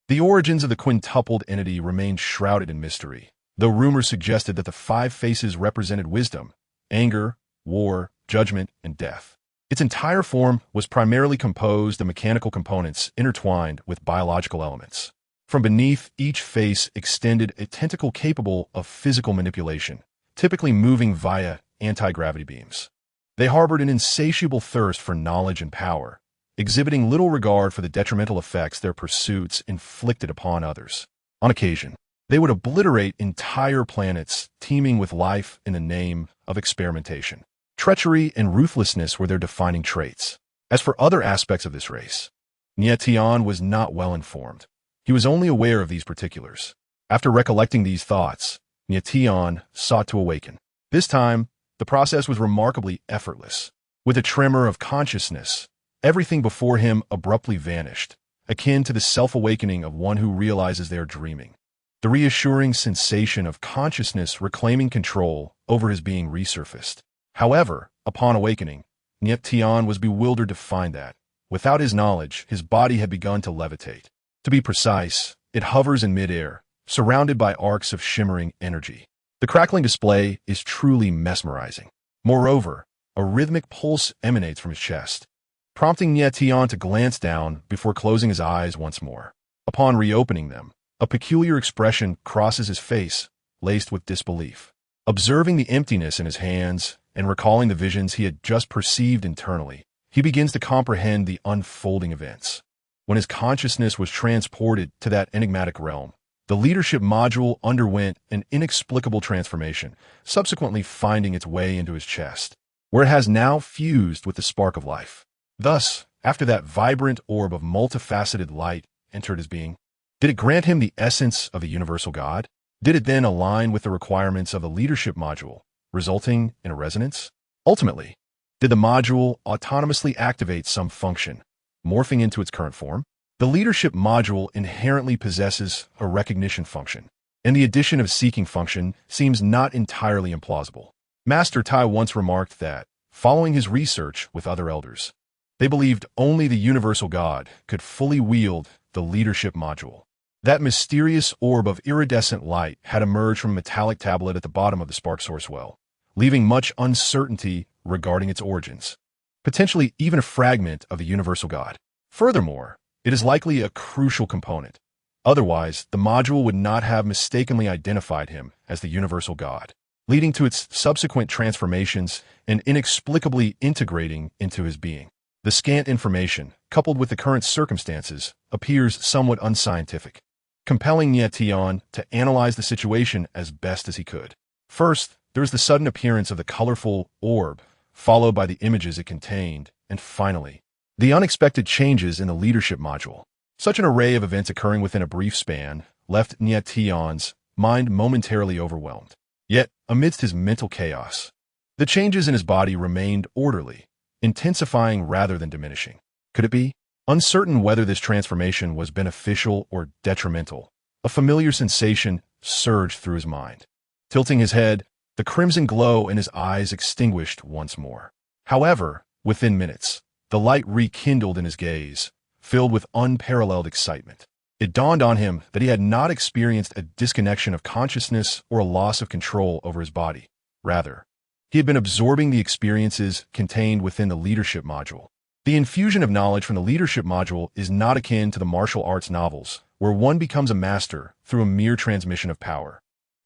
The origins of the quintupled entity remained shrouded in mystery, though rumors suggested that the 5 faces represented wisdom, anger, war, judgment, and death. Its entire form was primarily composed of mechanical components intertwined with biological elements. From beneath each face extended a tentacle capable of physical manipulation, typically moving via anti-gravity beams. They harbored an insatiable thirst for knowledge and power, exhibiting little regard for the detrimental effects their pursuits inflicted upon others. On occasion, they would obliterate entire planets teeming with life in the name of experimentation. Treachery and ruthlessness were their defining traits. As for other aspects of this race, Nie Tian was not well informed. He was only aware of these particulars. After recollecting these thoughts, Nie Tian sought to awaken. This time, the process was remarkably effortless. With a tremor of consciousness, everything before him abruptly vanished, akin to the self-awakening of one who realizes they are dreaming. The reassuring sensation of consciousness reclaiming control over his being resurfaced. However, upon awakening, Nie Tian was bewildered to find that, without his knowledge, his body had begun to levitate. To be precise, it hovers in midair, surrounded by arcs of shimmering energy. The crackling display is truly mesmerizing. Moreover, a rhythmic pulse emanates from his chest, prompting Nie Tian to glance down before closing his eyes once more. Upon reopening them, a peculiar expression crosses his face, laced with disbelief. Observing the emptiness in his hands and recalling the visions he had just perceived internally, he begins to comprehend the unfolding events. When his consciousness was transported to that enigmatic realm, the leadership module underwent an inexplicable transformation, subsequently finding its way into his chest, where it has now fused with the spark of life. Thus, after that vibrant orb of multifaceted light entered his being, did it grant him the essence of the universal God? Did it then align with the requirements of the leadership module, resulting in a resonance? Ultimately, did the module autonomously activate some function, morphing into its current form? The leadership module inherently possesses a recognition function, and the addition of seeking function seems not entirely implausible. Master Tai once remarked that, following his research with other elders, they believed only the universal God could fully wield the leadership module. That mysterious orb of iridescent light had emerged from a metallic tablet at the bottom of the spark source well, leaving much uncertainty regarding its origins, potentially even a fragment of the universal God. Furthermore, it is likely a crucial component. Otherwise, the module would not have mistakenly identified him as the universal God, leading to its subsequent transformations and inexplicably integrating into his being. The scant information, coupled with the current circumstances, appears somewhat unscientific, compelling Nie Tian to analyze the situation as best as he could. First, there is the sudden appearance of the colorful orb, followed by the images it contained, and finally, the unexpected changes in the leadership module. Such an array of events occurring within a brief span left Nie Tian's mind momentarily overwhelmed. Yet, amidst his mental chaos, the changes in his body remained orderly, intensifying rather than diminishing. Could it be? Uncertain whether this transformation was beneficial or detrimental, a familiar sensation surged through his mind. Tilting his head, the crimson glow in his eyes extinguished once more. However, within minutes, the light rekindled in his gaze, filled with unparalleled excitement. It dawned on him that he had not experienced a disconnection of consciousness or a loss of control over his body. Rather, he had been absorbing the experiences contained within the leadership module. The infusion of knowledge from the leadership module is not akin to the martial arts novels, where one becomes a master through a mere transmission of power.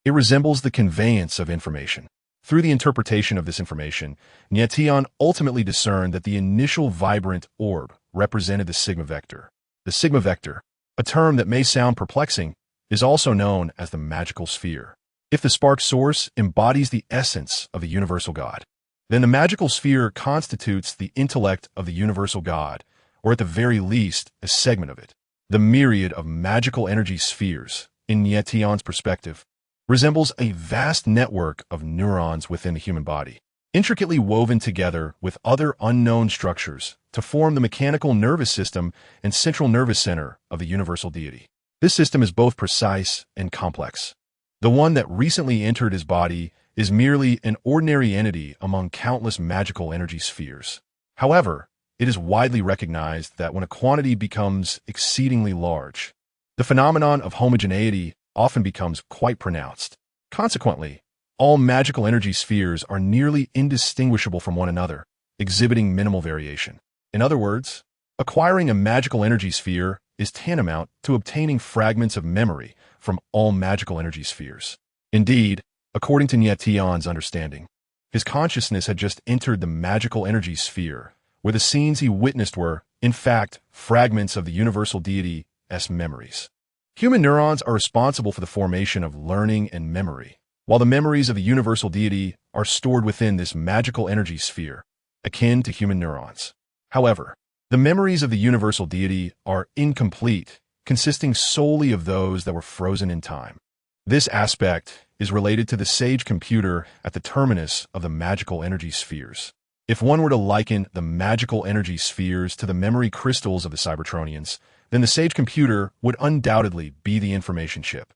It resembles the conveyance of information. Through the interpretation of this information, Nie Tian ultimately discerned that the initial vibrant orb represented the sigma vector. The sigma vector, a term that may sound perplexing, is also known as the magical sphere. If the spark source embodies the essence of the universal God, then the magical sphere constitutes the intellect of the universal God, or at the very least, a segment of it. The myriad of magical energy spheres, in Nie Tian's perspective, resembles a vast network of neurons within the human body, intricately woven together with other unknown structures to form the mechanical nervous system and central nervous center of the universal deity. This system is both precise and complex. The one that recently entered his body is merely an ordinary entity among countless magical energy spheres. However, it is widely recognized that when a quantity becomes exceedingly large, the phenomenon of homogeneity often becomes quite pronounced. Consequently, all magical energy spheres are nearly indistinguishable from one another, exhibiting minimal variation. In other words, acquiring a magical energy sphere is tantamount to obtaining fragments of memory from all magical energy spheres. Indeed, according to Nie Tian's understanding, his consciousness had just entered the magical energy sphere, where the scenes he witnessed were, in fact, fragments of the universal deity's memories. Human neurons are responsible for the formation of learning and memory, while the memories of the universal deity are stored within this magical energy sphere, akin to human neurons. However, the memories of the universal deity are incomplete, consisting solely of those that were frozen in time. This aspect is related to the sage computer at the terminus of the magical energy spheres. If one were to liken the magical energy spheres to the memory crystals of the Cybertronians, then the sage computer would undoubtedly be the information chip.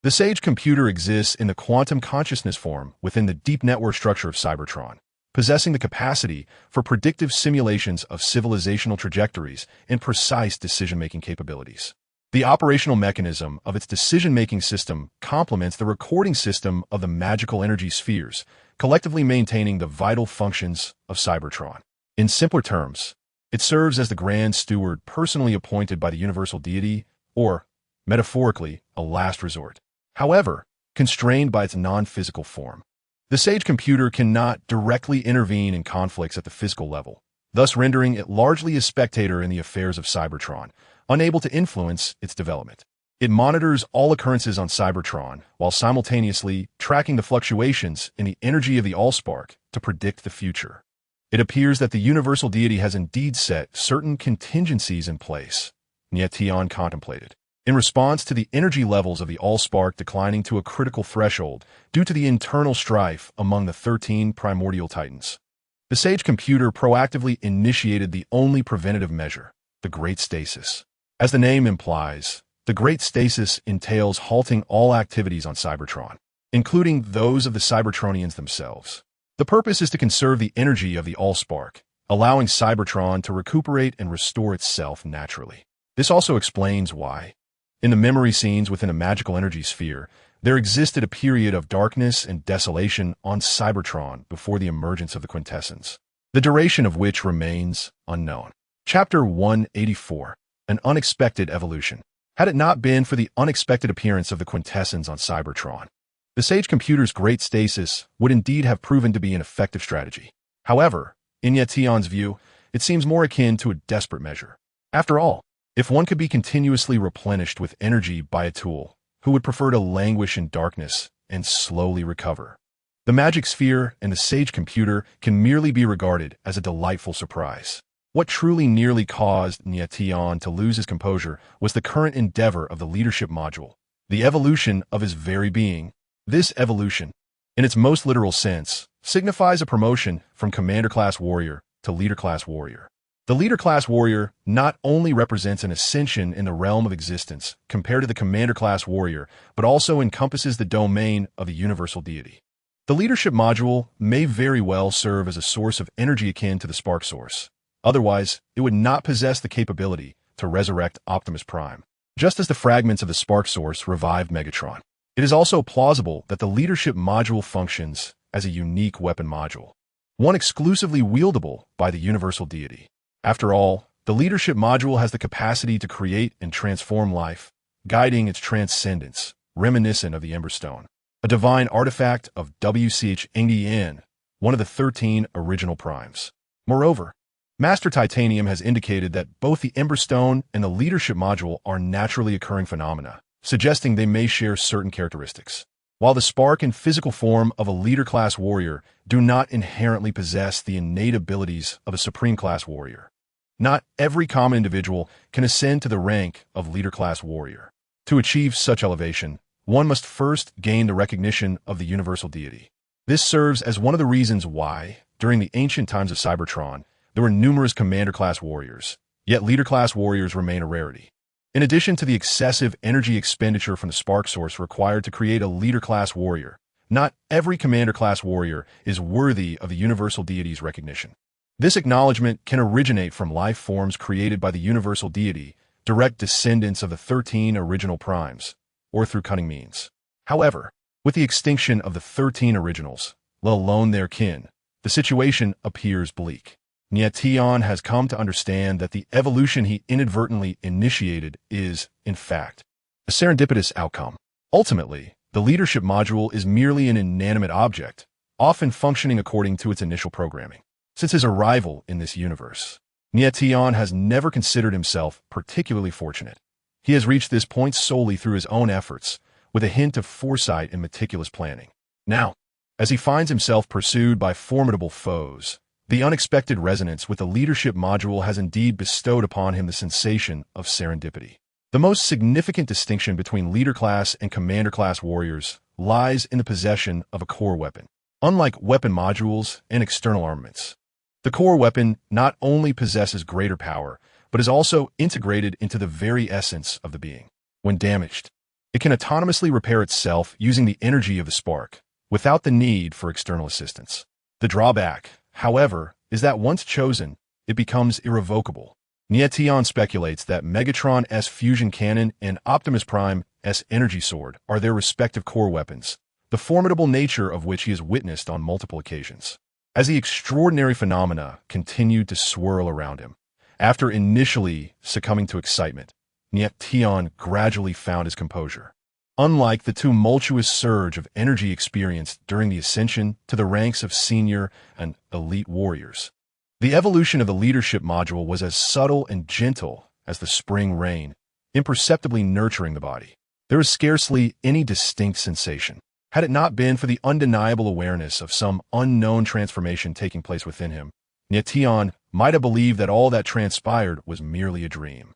The sage computer exists in the quantum consciousness form within the deep network structure of Cybertron, possessing the capacity for predictive simulations of civilizational trajectories and precise decision-making capabilities. The operational mechanism of its decision-making system complements the recording system of the magical energy spheres, collectively maintaining the vital functions of Cybertron. In simpler terms, it serves as the grand steward personally appointed by the universal deity, or, metaphorically, a last resort. However, constrained by its non-physical form, the sage computer cannot directly intervene in conflicts at the physical level, thus rendering it largely a spectator in the affairs of Cybertron, unable to influence its development. It monitors all occurrences on Cybertron, while simultaneously tracking the fluctuations in the energy of the Allspark to predict the future. It appears that the universal deity has indeed set certain contingencies in place, Nie Tian contemplated, in response to the energy levels of the Allspark declining to a critical threshold due to the internal strife among the 13 primordial titans. The sage computer proactively initiated the only preventative measure, the Great Stasis. As the name implies, the Great Stasis entails halting all activities on Cybertron, including those of the Cybertronians themselves. The purpose is to conserve the energy of the Allspark, allowing Cybertron to recuperate and restore itself naturally. This also explains why, in the memory scenes within the magical energy sphere, there existed a period of darkness and desolation on Cybertron before the emergence of the quintessence, the duration of which remains unknown. Chapter 184, An Unexpected Evolution. Had it not been for the unexpected appearance of the quintessence on Cybertron, the sage computer's great stasis would indeed have proven to be an effective strategy. However, in Nie Tian's view, it seems more akin to a desperate measure. After all, if one could be continuously replenished with energy by a tool, who would prefer to languish in darkness and slowly recover? The magic sphere and the sage computer can merely be regarded as a delightful surprise. What truly nearly caused Nie Tian to lose his composure was the current endeavor of the leadership module, the evolution of his very being. This evolution, in its most literal sense, signifies a promotion from commander-class warrior to leader-class warrior. The leader-class warrior not only represents an ascension in the realm of existence compared to the commander-class warrior, but also encompasses the domain of the universal deity. The leadership module may very well serve as a source of energy akin to the spark source. Otherwise, it would not possess the capability to resurrect Optimus Prime. Just as the fragments of the spark source revived Megatron, it is also plausible that the leadership module functions as a unique weapon module, one exclusively wieldable by the universal deity. After all, the leadership module has the capacity to create and transform life, guiding its transcendence, reminiscent of the Emberstone, a divine artifact of Nie Tian, one of the 13 original primes. Moreover, Master Titanium has indicated that both the Emberstone and the leadership module are naturally occurring phenomena, suggesting they may share certain characteristics. While the spark and physical form of a leader-class warrior do not inherently possess the innate abilities of a supreme-class warrior, not every common individual can ascend to the rank of leader-class warrior. To achieve such elevation, one must first gain the recognition of the universal deity. This serves as one of the reasons why, during the ancient times of Cybertron, there were numerous commander-class warriors, yet leader-class warriors remain a rarity. In addition to the excessive energy expenditure from the spark source required to create a leader-class warrior, not every commander-class warrior is worthy of the universal deity's recognition. This acknowledgement can originate from life forms created by the universal deity, direct descendants of the 13 original primes, or through cunning means. However, with the extinction of the 13 originals, let alone their kin, the situation appears bleak. Nie Tian has come to understand that the evolution he inadvertently initiated is, in fact, a serendipitous outcome. Ultimately, the leadership module is merely an inanimate object, often functioning according to its initial programming. Since his arrival in this universe, Nie Tian has never considered himself particularly fortunate. He has reached this point solely through his own efforts, with a hint of foresight and meticulous planning. Now, as he finds himself pursued by formidable foes, the unexpected resonance with the leadership module has indeed bestowed upon him the sensation of serendipity. The most significant distinction between leader-class and commander-class warriors lies in the possession of a core weapon. Unlike weapon modules and external armaments, the core weapon not only possesses greater power, but is also integrated into the very essence of the being. When damaged, it can autonomously repair itself using the energy of the spark, without the need for external assistance. The drawback, however, is that once chosen, it becomes irrevocable. Nie Tian speculates that Megatron's fusion cannon and Optimus Prime's energy sword are their respective core weapons, the formidable nature of which he has witnessed on multiple occasions. As the extraordinary phenomena continued to swirl around him, after initially succumbing to excitement, Nie Tian gradually found his composure. Unlike the tumultuous surge of energy experienced during the ascension to the ranks of senior and elite warriors, the evolution of the leadership module was as subtle and gentle as the spring rain, imperceptibly nurturing the body. There is scarcely any distinct sensation, had it not been for the undeniable awareness of some unknown transformation taking place within him. Nie Tian might have believed that all that transpired was merely a dream.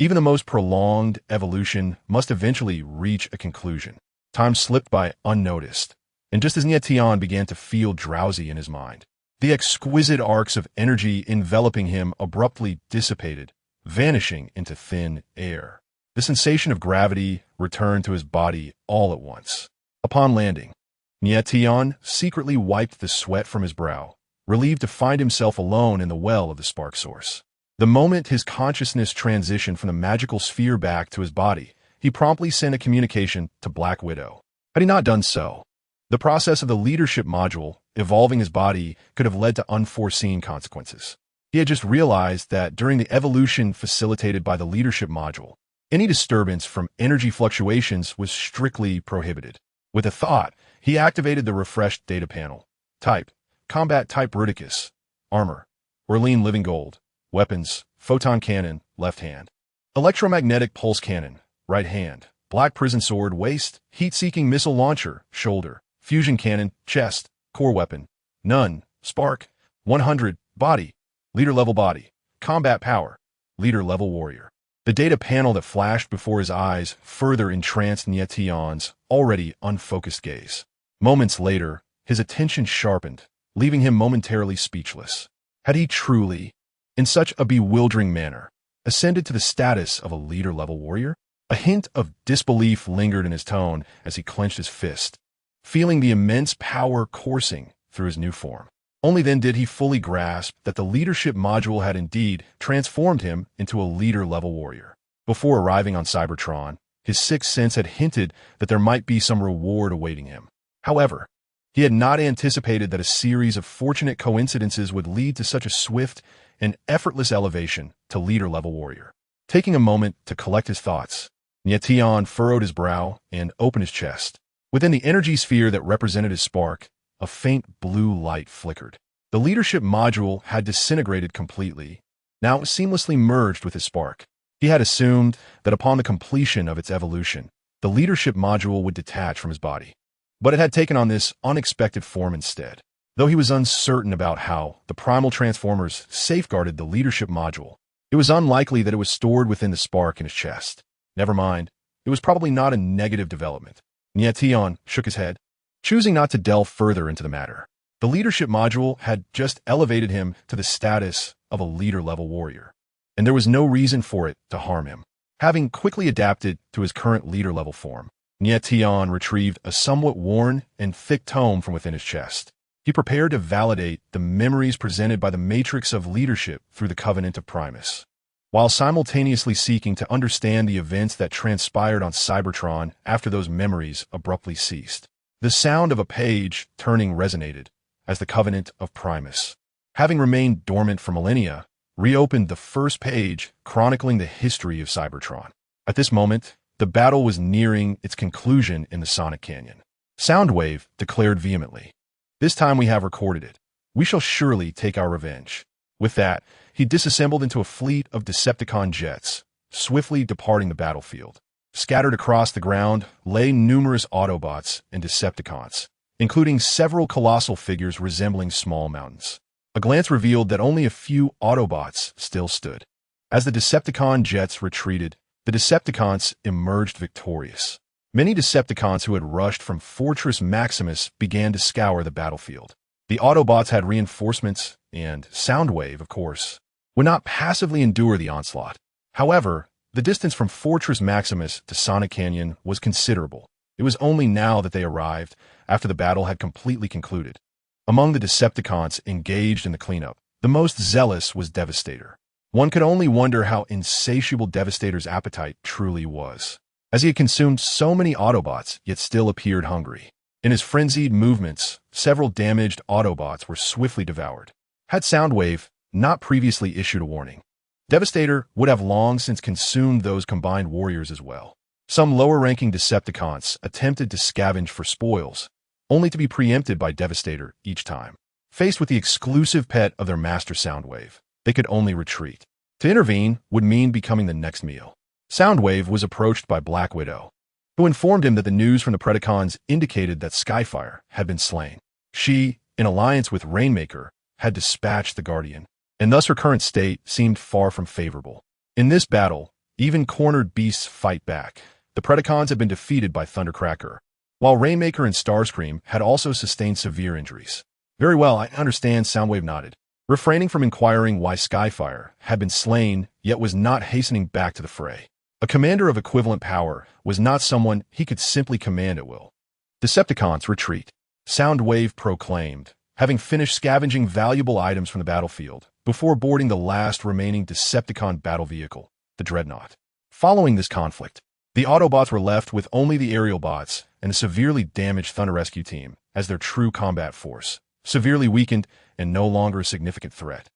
Even the most prolonged evolution must eventually reach a conclusion. Time slipped by unnoticed, and just as Nie Tian began to feel drowsy in his mind, the exquisite arcs of energy enveloping him abruptly dissipated, vanishing into thin air. The sensation of gravity returned to his body all at once. Upon landing, Nie Tian secretly wiped the sweat from his brow, relieved to find himself alone in the well of the spark source. The moment his consciousness transitioned from the magical sphere back to his body, he promptly sent a communication to Black Widow. Had he not done so, the process of the leadership module evolving his body could have led to unforeseen consequences. He had just realized that during the evolution facilitated by the leadership module, any disturbance from energy fluctuations was strictly prohibited. With a thought, he activated the refreshed data panel. Type: Combat Type Bruticus. Armor: Orlean Living Gold. Weapons, photon cannon, left hand. Electromagnetic pulse cannon, right hand. Black prison sword, waist. Heat-seeking missile launcher, shoulder. Fusion cannon, chest. Core weapon. None. Spark. 100. Body. Leader level body. Combat power. Leader level warrior. The data panel that flashed before his eyes further entranced Nie Tian's already unfocused gaze. Moments later, his attention sharpened, leaving him momentarily speechless. Had he truly, in such a bewildering manner, ascended to the status of a leader-level warrior? A hint of disbelief lingered in his tone as he clenched his fist, feeling the immense power coursing through his new form. Only then did he fully grasp that the leadership module had indeed transformed him into a leader-level warrior. Before arriving on Cybertron, his sixth sense had hinted that there might be some reward awaiting him. However, he had not anticipated that a series of fortunate coincidences would lead to such a swift and effortless elevation to leader-level warrior. Taking a moment to collect his thoughts, Nie Tian furrowed his brow and opened his chest. Within the energy sphere that represented his spark, a faint blue light flickered. The leadership module had disintegrated completely, now seamlessly merged with his spark. He had assumed that upon the completion of its evolution, the leadership module would detach from his body. But it had taken on this unexpected form instead. Though he was uncertain about how the primal transformers safeguarded the leadership module, it was unlikely that it was stored within the spark in his chest. Never mind, it was probably not a negative development. Nie Tian shook his head, choosing not to delve further into the matter. The leadership module had just elevated him to the status of a leader-level warrior, and there was no reason for it to harm him. Having quickly adapted to his current leader-level form, Nie Tian retrieved a somewhat worn and thick tome from within his chest. He prepared to validate the memories presented by the matrix of leadership through the Covenant of Primus, while simultaneously seeking to understand the events that transpired on Cybertron after those memories abruptly ceased. The sound of a page turning resonated as the Covenant of Primus, having remained dormant for millennia, reopened the first page chronicling the history of Cybertron. At this moment, the battle was nearing its conclusion in the Sonic Canyon. Soundwave declared vehemently, "This time we have recorded it. We shall surely take our revenge." With that, he disassembled into a fleet of Decepticon jets, swiftly departing the battlefield. Scattered across the ground lay numerous Autobots and Decepticons, including several colossal figures resembling small mountains. A glance revealed that only a few Autobots still stood. As the Decepticon jets retreated, the Decepticons emerged victorious. Many Decepticons who had rushed from Fortress Maximus began to scour the battlefield. The Autobots had reinforcements, and Soundwave, of course, would not passively endure the onslaught. However, the distance from Fortress Maximus to Sonic Canyon was considerable. It was only now that they arrived, after the battle had completely concluded. Among the Decepticons engaged in the cleanup, the most zealous was Devastator. One could only wonder how insatiable Devastator's appetite truly was, as he had consumed so many Autobots, yet still appeared hungry. In his frenzied movements, several damaged Autobots were swiftly devoured. Had Soundwave not previously issued a warning, Devastator would have long since consumed those combined warriors as well. Some lower-ranking Decepticons attempted to scavenge for spoils, only to be preempted by Devastator each time. Faced with the exclusive pet of their master Soundwave, they could only retreat. To intervene would mean becoming the next meal. Soundwave was approached by Black Widow, who informed him that the news from the Predacons indicated that Skyfire had been slain. She, in alliance with Rainmaker, had dispatched the Guardian, and thus her current state seemed far from favorable. In this battle, even cornered beasts fight back. The Predacons had been defeated by Thundercracker, while Rainmaker and Starscream had also sustained severe injuries. "Very well, I understand," Soundwave nodded, refraining from inquiring why Skyfire had been slain yet was not hastening back to the fray. A commander of equivalent power was not someone he could simply command at will. "Decepticons, retreat," Soundwave proclaimed, having finished scavenging valuable items from the battlefield before boarding the last remaining Decepticon battle vehicle, the Dreadnought. Following this conflict, the Autobots were left with only the aerial bots and a severely damaged Thunder Rescue team as their true combat force, severely weakened and no longer a significant threat.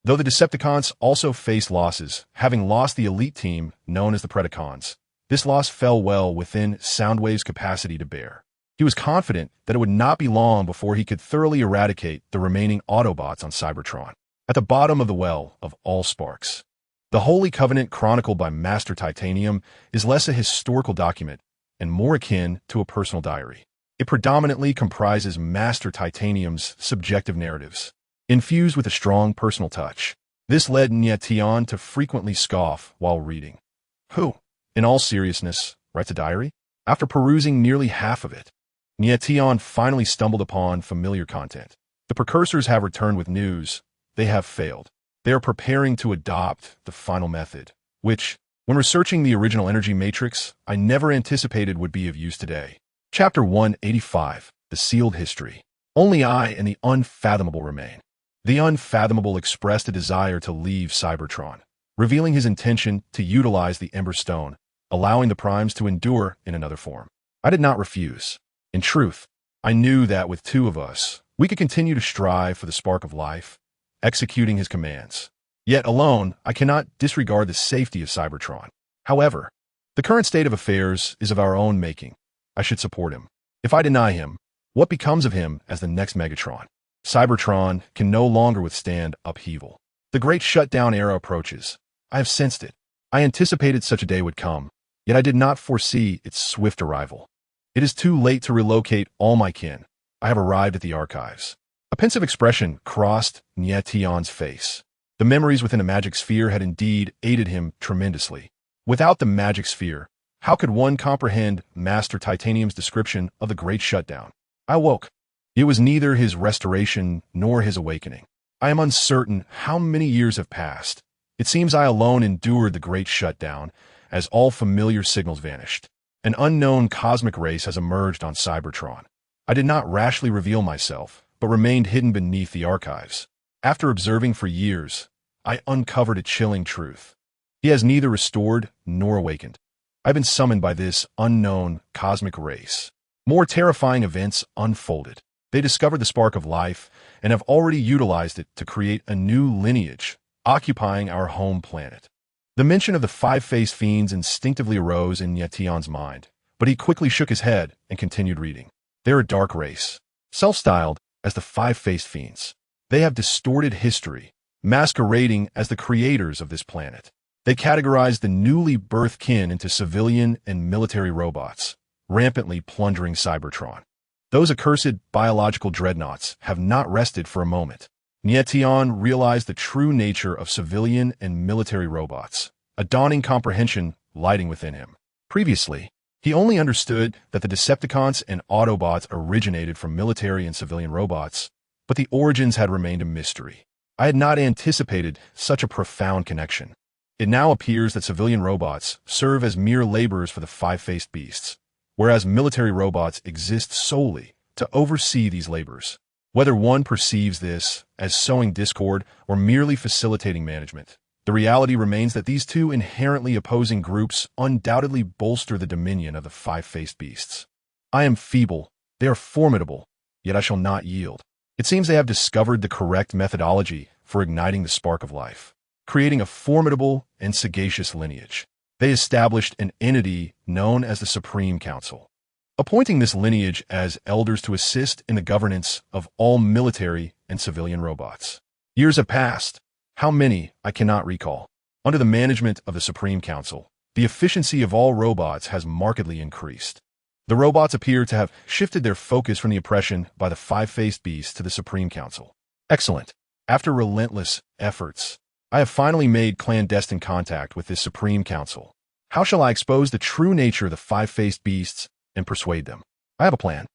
Though the Decepticons also faced losses, having lost the elite team known as the Predacons, this loss fell well within Soundwave's capacity to bear. He was confident that it would not be long before he could thoroughly eradicate the remaining Autobots on Cybertron. At the bottom of the well of all sparks. The Holy Covenant chronicled by Master Titanium is less a historical document and more akin to a personal diary. It predominantly comprises Master Titanium's subjective narratives, infused with a strong personal touch. This led Nie Tian to frequently scoff while reading. Who, in all seriousness, writes a diary? After perusing nearly half of it, Nie Tian finally stumbled upon familiar content. The precursors have returned with news. They have failed. They are preparing to adopt the final method, which, when researching the original energy matrix, I never anticipated would be of use today. Chapter 185, The Sealed History. Only I and the unfathomable remain. The unfathomable expressed a desire to leave Cybertron, revealing his intention to utilize the Ember Stone, allowing the primes to endure in another form. I did not refuse. In truth, I knew that with two of us, we could continue to strive for the spark of life, executing his commands. Yet alone, I cannot disregard the safety of Cybertron. However, the current state of affairs is of our own making. I should support him. If I deny him, what becomes of him as the next Megatron? Cybertron can no longer withstand upheaval. The great shutdown era approaches. I have sensed it. I anticipated such a day would come, yet I did not foresee its swift arrival. It is too late to relocate all my kin. I have arrived at the archives. A pensive expression crossed Nie Tian's face. The memories within a magic sphere had indeed aided him tremendously. Without the magic sphere, how could one comprehend Master Titanium's description of the Great Shutdown? I awoke. It was neither his restoration nor his awakening. I am uncertain how many years have passed. It seems I alone endured the Great Shutdown, as all familiar signals vanished. An unknown cosmic race has emerged on Cybertron. I did not rashly reveal myself, but remained hidden beneath the archives. After observing for years, I uncovered a chilling truth. He has neither restored nor awakened. I've been summoned by this unknown cosmic race. More terrifying events unfolded. They discovered the spark of life and have already utilized it to create a new lineage, occupying our home planet. The mention of the five-faced fiends instinctively arose in Nie Tian's mind, but he quickly shook his head and continued reading. They're a dark race, self-styled as the five-faced fiends. They have distorted history, masquerading as the creators of this planet. They categorize the newly birthed kin into civilian and military robots, rampantly plundering Cybertron. Those accursed biological dreadnoughts have not rested for a moment. Nie Tian realized the true nature of civilian and military robots, a dawning comprehension lighting within him. Previously, he only understood that the Decepticons and Autobots originated from military and civilian robots, but the origins had remained a mystery. I had not anticipated such a profound connection. It now appears that civilian robots serve as mere laborers for the five-faced beasts, whereas military robots exist solely to oversee these labors. Whether one perceives this as sowing discord or merely facilitating management, the reality remains that these two inherently opposing groups undoubtedly bolster the dominion of the five-faced beasts. I am feeble, they are formidable, yet I shall not yield. It seems they have discovered the correct methodology for igniting the spark of life, creating a formidable and sagacious lineage. They established an entity known as the Supreme Council, appointing this lineage as elders to assist in the governance of all military and civilian robots. Years have passed. How many, I cannot recall. Under the management of the Supreme Council, the efficiency of all robots has markedly increased. The robots appear to have shifted their focus from the oppression by the five-faced beast to the Supreme Council. Excellent. After relentless efforts, I have finally made clandestine contact with this Supreme Council. How shall I expose the true nature of the five-faced beasts and persuade them? I have a plan.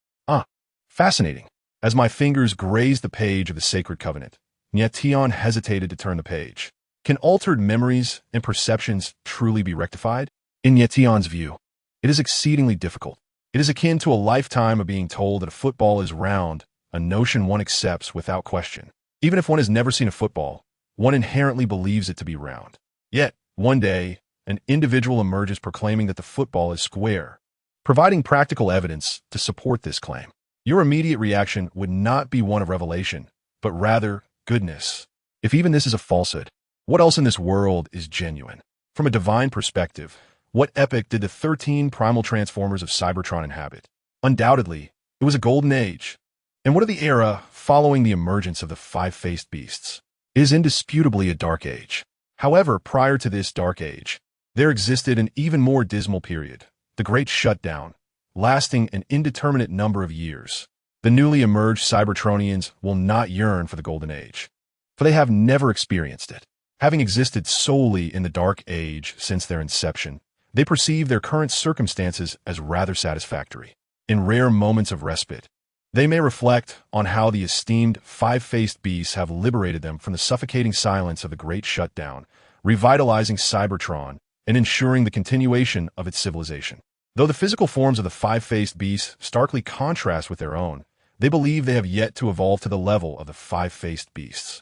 Fascinating. As my fingers grazed the page of the Sacred Covenant, Nie Tian hesitated to turn the page. Can altered memories and perceptions truly be rectified? In Nie Tian's view, it is exceedingly difficult. It is akin to a lifetime of being told that a football is round, a notion one accepts without question. Even if one has never seen a football, one inherently believes it to be round. Yet, one day, an individual emerges proclaiming that the football is square, providing practical evidence to support this claim. Your immediate reaction would not be one of revelation, but rather goodness. If even this is a falsehood, what else in this world is genuine? From a divine perspective, what epoch did the 13 primal transformers of Cybertron inhabit? Undoubtedly, it was a golden age. And what of the era following the emergence of the five-faced beasts? is indisputably a dark age. However, prior to this dark age, there existed an even more dismal period, the Great Shutdown, lasting an indeterminate number of years. The newly emerged Cybertronians will not yearn for the Golden Age, for they have never experienced it. Having existed solely in the Dark Age since their inception, they perceive their current circumstances as rather satisfactory. In rare moments of respite, they may reflect on how the esteemed five-faced beasts have liberated them from the suffocating silence of the Great Shutdown, revitalizing Cybertron and ensuring the continuation of its civilization. Though the physical forms of the five-faced beasts starkly contrast with their own, they believe they have yet to evolve to the level of the five-faced beasts.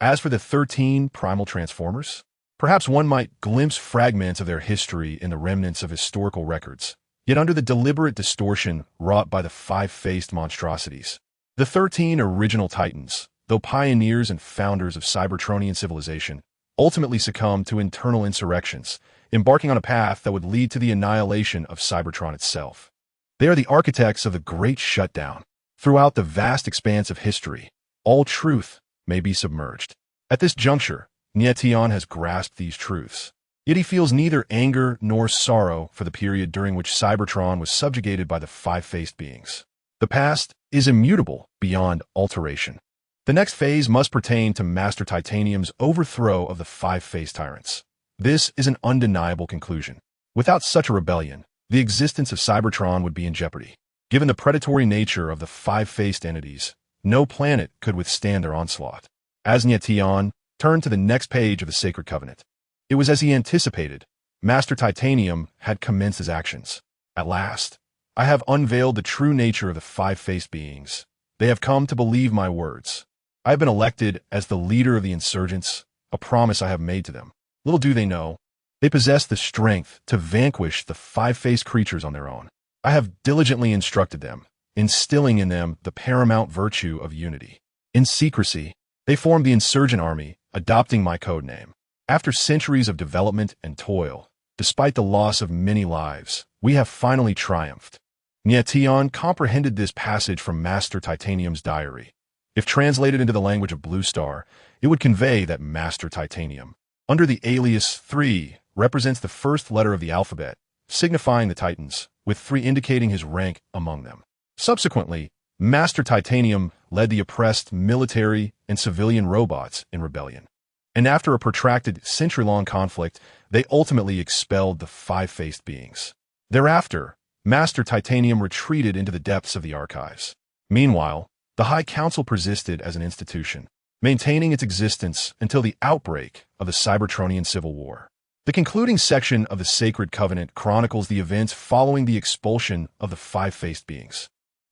As for the 13 primal transformers, perhaps one might glimpse fragments of their history in the remnants of historical records, yet under the deliberate distortion wrought by the five-faced monstrosities. The 13 original Titans, though pioneers and founders of Cybertronian civilization, ultimately succumbed to internal insurrections, embarking on a path that would lead to the annihilation of Cybertron itself. They are the architects of the Great Shutdown. Throughout the vast expanse of history, all truth may be submerged. At this juncture, Nie Tian has grasped these truths. Yet he feels neither anger nor sorrow for the period during which Cybertron was subjugated by the five-faced beings. The past is immutable beyond alteration. The next phase must pertain to Master Titanium's overthrow of the five-faced tyrants. This is an undeniable conclusion. Without such a rebellion, the existence of Cybertron would be in jeopardy. Given the predatory nature of the five-faced entities, no planet could withstand their onslaught. As Nie Tian turned to the next page of the Sacred Covenant, it was as he anticipated. Master Titanium had commenced his actions. At last, I have unveiled the true nature of the five-faced beings. They have come to believe my words. I have been elected as the leader of the insurgents, a promise I have made to them. Little do they know, they possess the strength to vanquish the five-faced creatures on their own. I have diligently instructed them, instilling in them the paramount virtue of unity. In secrecy, they formed the insurgent army, adopting my code name. After centuries of development and toil, despite the loss of many lives, we have finally triumphed. Nie Tian comprehended this passage from Master Titanium's diary. If translated into the language of Blue Star, it would convey that Master Titanium, under the alias 3, represents the first letter of the alphabet, signifying the Titans, with 3 indicating his rank among them. Subsequently, Master Titanium led the oppressed military and civilian robots in rebellion. And after a protracted century-long conflict, they ultimately expelled the five-faced beings. Thereafter, Master Titanium retreated into the depths of the archives. Meanwhile, the High Council persisted as an institution, maintaining its existence until the outbreak of the Cybertronian Civil War. The concluding section of the Sacred Covenant chronicles the events following the expulsion of the five-faced beings.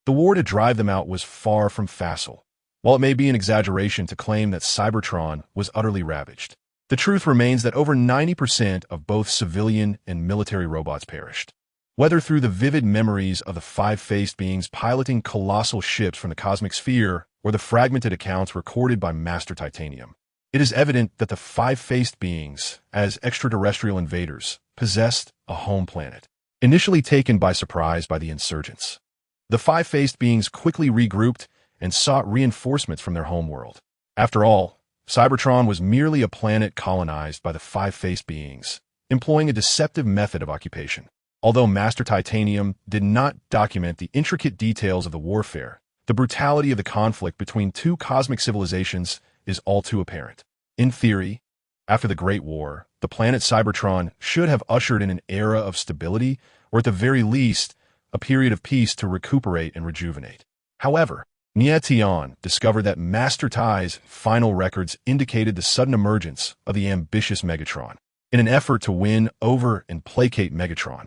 The war to drive them out was far from facile. While it may be an exaggeration to claim that Cybertron was utterly ravaged, the truth remains that over 90% of both civilian and military robots perished. Whether through the vivid memories of the five-faced beings piloting colossal ships from the cosmic sphere or the fragmented accounts recorded by Master Titanium, it is evident that the five-faced beings, as extraterrestrial invaders, possessed a home planet, initially taken by surprise by the insurgents. The five-faced beings quickly regrouped and sought reinforcements from their homeworld. After all, Cybertron was merely a planet colonized by the five-faced beings, employing a deceptive method of occupation. Although Master Titanium did not document the intricate details of the warfare, the brutality of the conflict between two cosmic civilizations is all too apparent. In theory, after the Great War, the planet Cybertron should have ushered in an era of stability, or at the very least, a period of peace to recuperate and rejuvenate. However, Nie Tian discovered that Master Tai's final records indicated the sudden emergence of the ambitious Megatron. In an effort to win over and placate Megatron,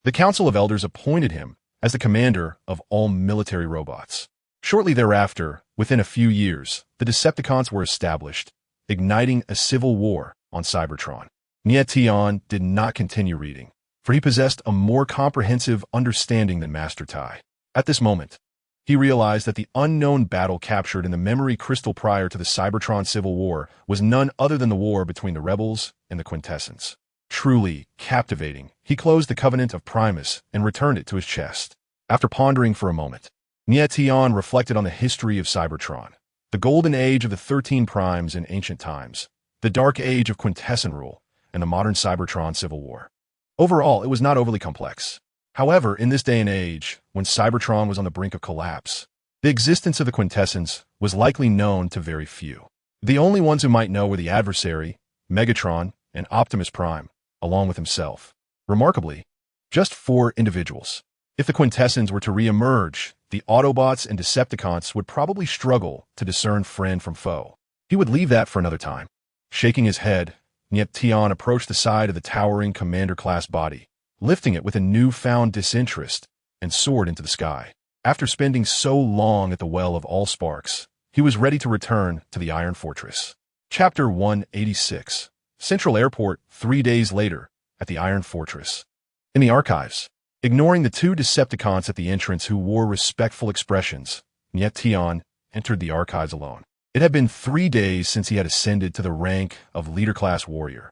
the Council of Elders appointed him as the commander of all military robots. Shortly thereafter, within a few years, the Decepticons were established, igniting a civil war on Cybertron. Nie Tian did not continue reading, for he possessed a more comprehensive understanding than Master Tai. At this moment, he realized that the unknown battle captured in the memory crystal prior to the Cybertron Civil War was none other than the war between the rebels and the Quintessence. Truly captivating, he closed the Covenant of Primus and returned it to his chest. After pondering for a moment, Nie Tian reflected on the history of Cybertron. The golden age of the 13 primes in ancient times, the dark age of quintessent rule, and the modern Cybertron civil war. Overall, it was not overly complex. However, in this day and age, when Cybertron was on the brink of collapse, the existence of the quintessence was likely known to very few. The only ones who might know were the adversary, Megatron, and Optimus Prime, along with himself. Remarkably, just 4 individuals. If the quintessence were to re-emerge, the Autobots and Decepticons would probably struggle to discern friend from foe. He would leave that for another time. Shaking his head, Nie Tian approached the side of the towering commander-class body, lifting it with a newfound disinterest, and soared into the sky. After spending so long at the Well of All Sparks, he was ready to return to the Iron Fortress. Chapter 186. Central Airport 3 days later, at the Iron Fortress. In the archives, ignoring the 2 Decepticons at the entrance who wore respectful expressions, Nie Tian entered the archives alone. It had been 3 days since he had ascended to the rank of leader-class warrior,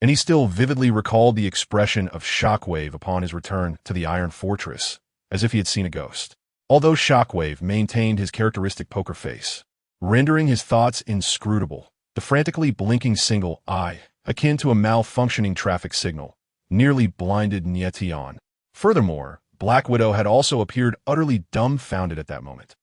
and he still vividly recalled the expression of Shockwave upon his return to the Iron Fortress, as if he had seen a ghost. Although Shockwave maintained his characteristic poker face, rendering his thoughts inscrutable, the frantically blinking single eye, akin to a malfunctioning traffic signal, nearly blinded Nie Tian. Furthermore, Black Widow had also appeared utterly dumbfounded at that moment,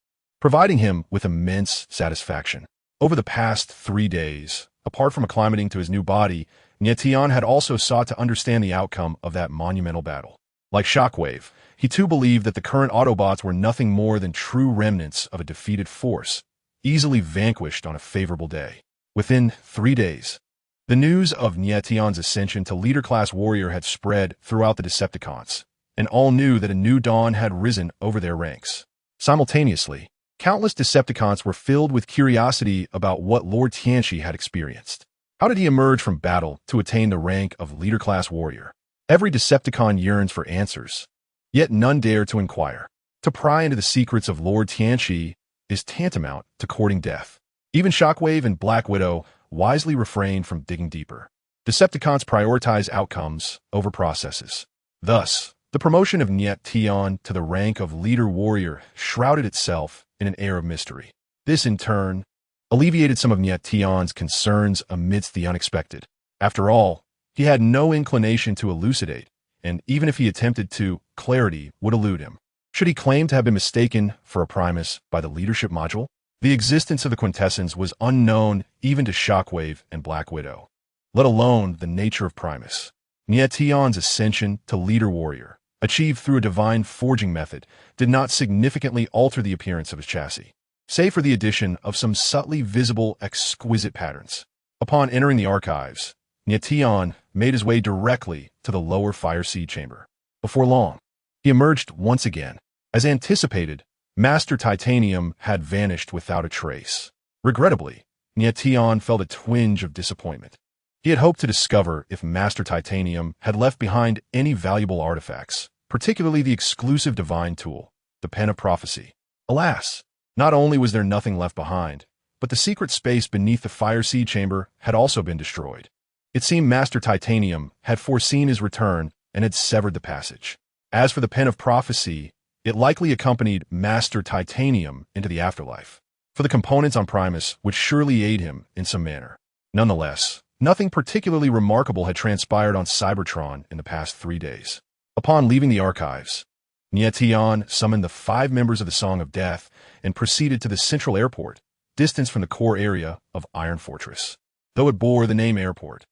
providing him with immense satisfaction. Over the past 3 days, apart from acclimating to his new body, Nie Tian had also sought to understand the outcome of that monumental battle. Like Shockwave, he too believed that the current Autobots were nothing more than true remnants of a defeated force, easily vanquished on a favorable day. Within 3 days, the news of Nie Tian's ascension to leader-class warrior had spread throughout the Decepticons, and all knew that a new dawn had risen over their ranks. Simultaneously, countless Decepticons were filled with curiosity about what Lord Tianchi had experienced. How did he emerge from battle to attain the rank of leader-class warrior? Every Decepticon yearns for answers, yet none dare to inquire. To pry into the secrets of Lord Tianchi is tantamount to courting death. Even Shockwave and Black Widow wisely refrained from digging deeper. Decepticons prioritize outcomes over processes. Thus, the promotion of Nie Tian to the rank of leader warrior shrouded itself in an air of mystery. This, in turn, alleviated some of Nie Tian's concerns amidst the unexpected. After all, he had no inclination to elucidate, and even if he attempted to, clarity would elude him. Should he claim to have been mistaken for a Primus by the leadership module? The existence of the quintessence was unknown even to Shockwave and Black Widow, let alone the nature of Primus. Nie Tian's ascension to leader warrior, achieved through a divine forging method, did not significantly alter the appearance of his chassis, save for the addition of some subtly visible exquisite patterns. Upon entering the archives, Nie Tian made his way directly to the lower fire seed chamber. Before long, he emerged once again. As anticipated, Master Titanium had vanished without a trace. Regrettably, Nie Tian felt a twinge of disappointment. He had hoped to discover if Master Titanium had left behind any valuable artifacts, particularly the exclusive divine tool, the Pen of Prophecy. Alas, not only was there nothing left behind, but the secret space beneath the fire seed chamber had also been destroyed. It seemed Master Titanium had foreseen his return and had severed the passage. As for the Pen of Prophecy, it likely accompanied Master Titanium into the afterlife, for the components on Primus would surely aid him in some manner. Nonetheless, nothing particularly remarkable had transpired on Cybertron in the past 3 days. Upon leaving the archives, Nie Tian summoned the 5 members of the Song of Death and proceeded to the central airport, distanced from the core area of Iron Fortress. Though it bore the name airport,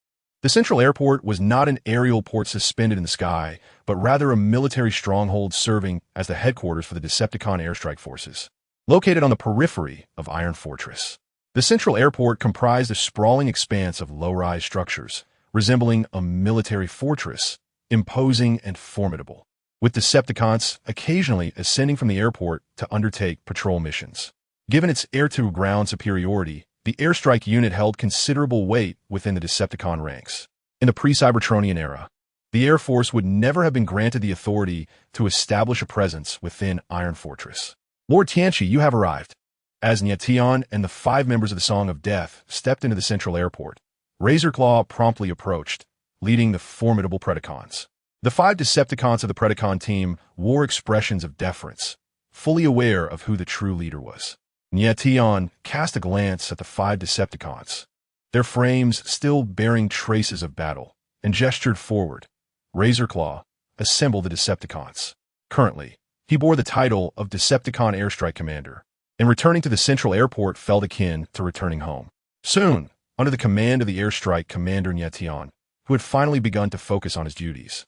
the central airport was not an aerial port suspended in the sky, but rather a military stronghold serving as the headquarters for the Decepticon airstrike forces. Located on the periphery of Iron Fortress, the central airport comprised a sprawling expanse of low-rise structures, resembling a military fortress, imposing and formidable, with Decepticons occasionally ascending from the airport to undertake patrol missions. Given its air-to-ground superiority, the airstrike unit held considerable weight within the Decepticon ranks. In the pre-Cybertronian era, the Air Force would never have been granted the authority to establish a presence within Iron Fortress. Lord Tianchi, you have arrived. As Nie Tian and the 5 members of the Song of Death stepped into the central airport, Razorclaw promptly approached, leading the formidable Predacons. The 5 Decepticons of the Predacon team wore expressions of deference, fully aware of who the true leader was. Nie Tian cast a glance at the 5 Decepticons, their frames still bearing traces of battle, and gestured forward. Razorclaw, assemble the Decepticons. Currently, he bore the title of Decepticon Airstrike Commander, and returning to the central airport felt akin to returning home. Soon, under the command of the Airstrike Commander Nie Tian, who had finally begun to focus on his duties,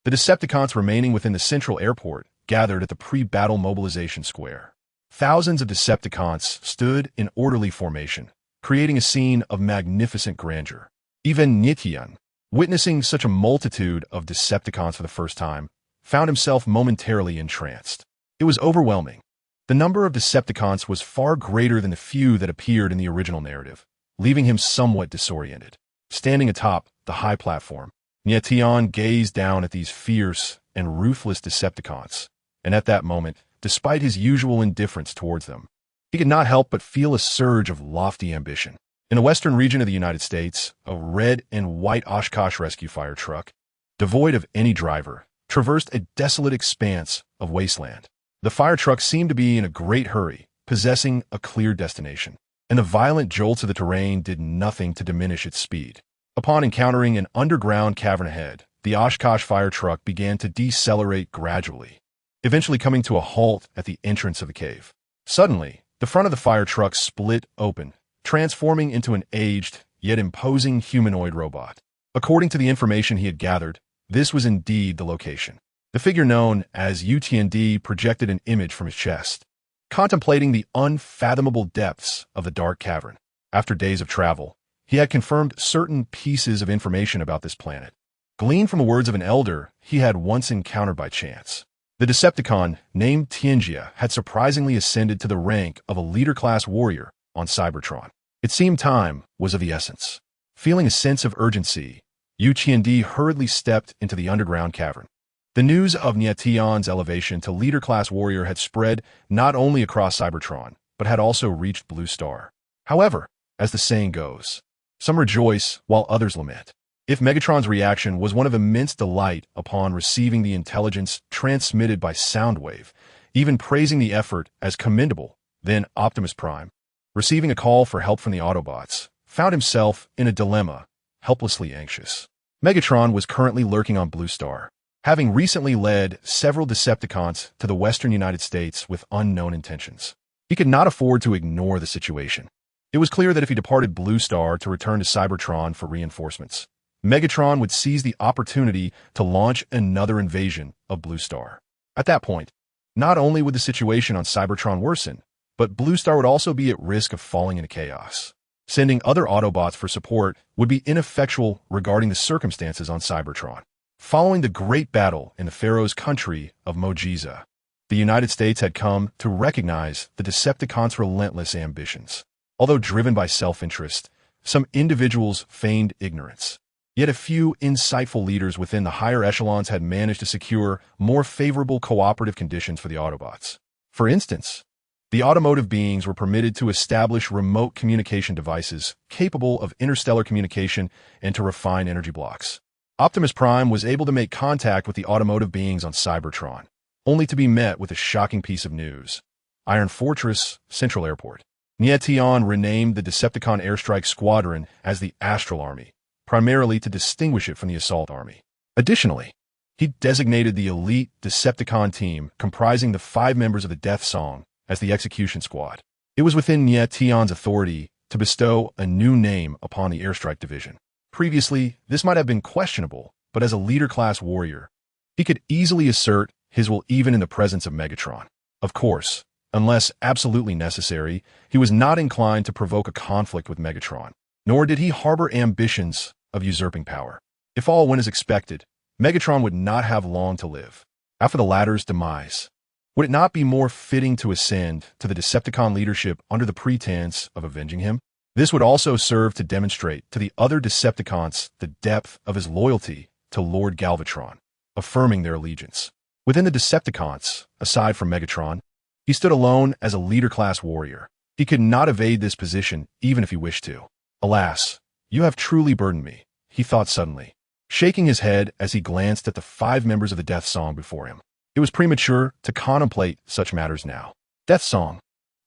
the Decepticons remaining within the central airport gathered at the pre-battle mobilization square. Thousands of Decepticons stood in orderly formation, creating a scene of magnificent grandeur. Even Nie Tian, witnessing such a multitude of Decepticons for the first time, found himself momentarily entranced. It was overwhelming. The number of Decepticons was far greater than the few that appeared in the original narrative, leaving him somewhat disoriented. Standing atop the high platform, Nie Tian gazed down at these fierce and ruthless Decepticons, and at that moment, despite his usual indifference towards them, he could not help but feel a surge of lofty ambition. In the western region of the United States, a red and white Oshkosh rescue fire truck, devoid of any driver, traversed a desolate expanse of wasteland. The fire truck seemed to be in a great hurry, possessing a clear destination, and the violent jolts of the terrain did nothing to diminish its speed. Upon encountering an underground cavern ahead, the Oshkosh fire truck began to decelerate gradually, eventually coming to a halt at the entrance of the cave. Suddenly, the front of the fire truck split open, transforming into an aged, yet imposing humanoid robot. According to the information he had gathered, this was indeed the location. The figure known as UTND projected an image from his chest, contemplating the unfathomable depths of the dark cavern. After days of travel, he had confirmed certain pieces of information about this planet, gleaned from the words of an elder he had once encountered by chance. The Decepticon, named Tianjia, had surprisingly ascended to the rank of a leader-class warrior on Cybertron. It seemed time was of the essence. Feeling a sense of urgency, Yu Qiandi hurriedly stepped into the underground cavern. The news of Nie Tian's elevation to leader-class warrior had spread not only across Cybertron, but had also reached Blue Star. However, as the saying goes, some rejoice while others lament. If Megatron's reaction was one of immense delight upon receiving the intelligence transmitted by Soundwave, even praising the effort as commendable, then Optimus Prime, receiving a call for help from the Autobots, found himself in a dilemma, helplessly anxious. Megatron was currently lurking on Blue Star, having recently led several Decepticons to the western United States with unknown intentions. He could not afford to ignore the situation. It was clear that if he departed Blue Star to return to Cybertron for reinforcements, Megatron would seize the opportunity to launch another invasion of Blue Star. At that point, not only would the situation on Cybertron worsen, but Blue Star would also be at risk of falling into chaos. Sending other Autobots for support would be ineffectual regarding the circumstances on Cybertron. Following the great battle in the Pharaoh's country of Mojiza, the United States had come to recognize the Decepticons' relentless ambitions. Although driven by self-interest, some individuals feigned ignorance. Yet a few insightful leaders within the higher echelons had managed to secure more favorable cooperative conditions for the Autobots. For instance, the automotive beings were permitted to establish remote communication devices capable of interstellar communication and to refine energy blocks. Optimus Prime was able to make contact with the automotive beings on Cybertron, only to be met with a shocking piece of news. Iron Fortress, Central Airport. Nie Tian renamed the Decepticon Airstrike Squadron as the Astral Army, primarily to distinguish it from the Assault Army. Additionally, he designated the elite Decepticon team comprising the 5 members of the Death Song as the Execution Squad. It was within Nie Tian's authority to bestow a new name upon the Airstrike Division. Previously, this might have been questionable, but as a leader-class warrior, he could easily assert his will even in the presence of Megatron. Of course, unless absolutely necessary, he was not inclined to provoke a conflict with Megatron, nor did he harbor ambitions of usurping power. If all went as expected, Megatron would not have long to live. After the latter's demise, would it not be more fitting to ascend to the Decepticon leadership under the pretense of avenging him? This would also serve to demonstrate to the other Decepticons the depth of his loyalty to Lord Galvatron, affirming their allegiance. Within the Decepticons, aside from Megatron, he stood alone as a leader-class warrior. He could not evade this position even if he wished to. Alas, you have truly burdened me, he thought suddenly, shaking his head as he glanced at the 5 members of the Death Song before him. It was premature to contemplate such matters now. Death Song,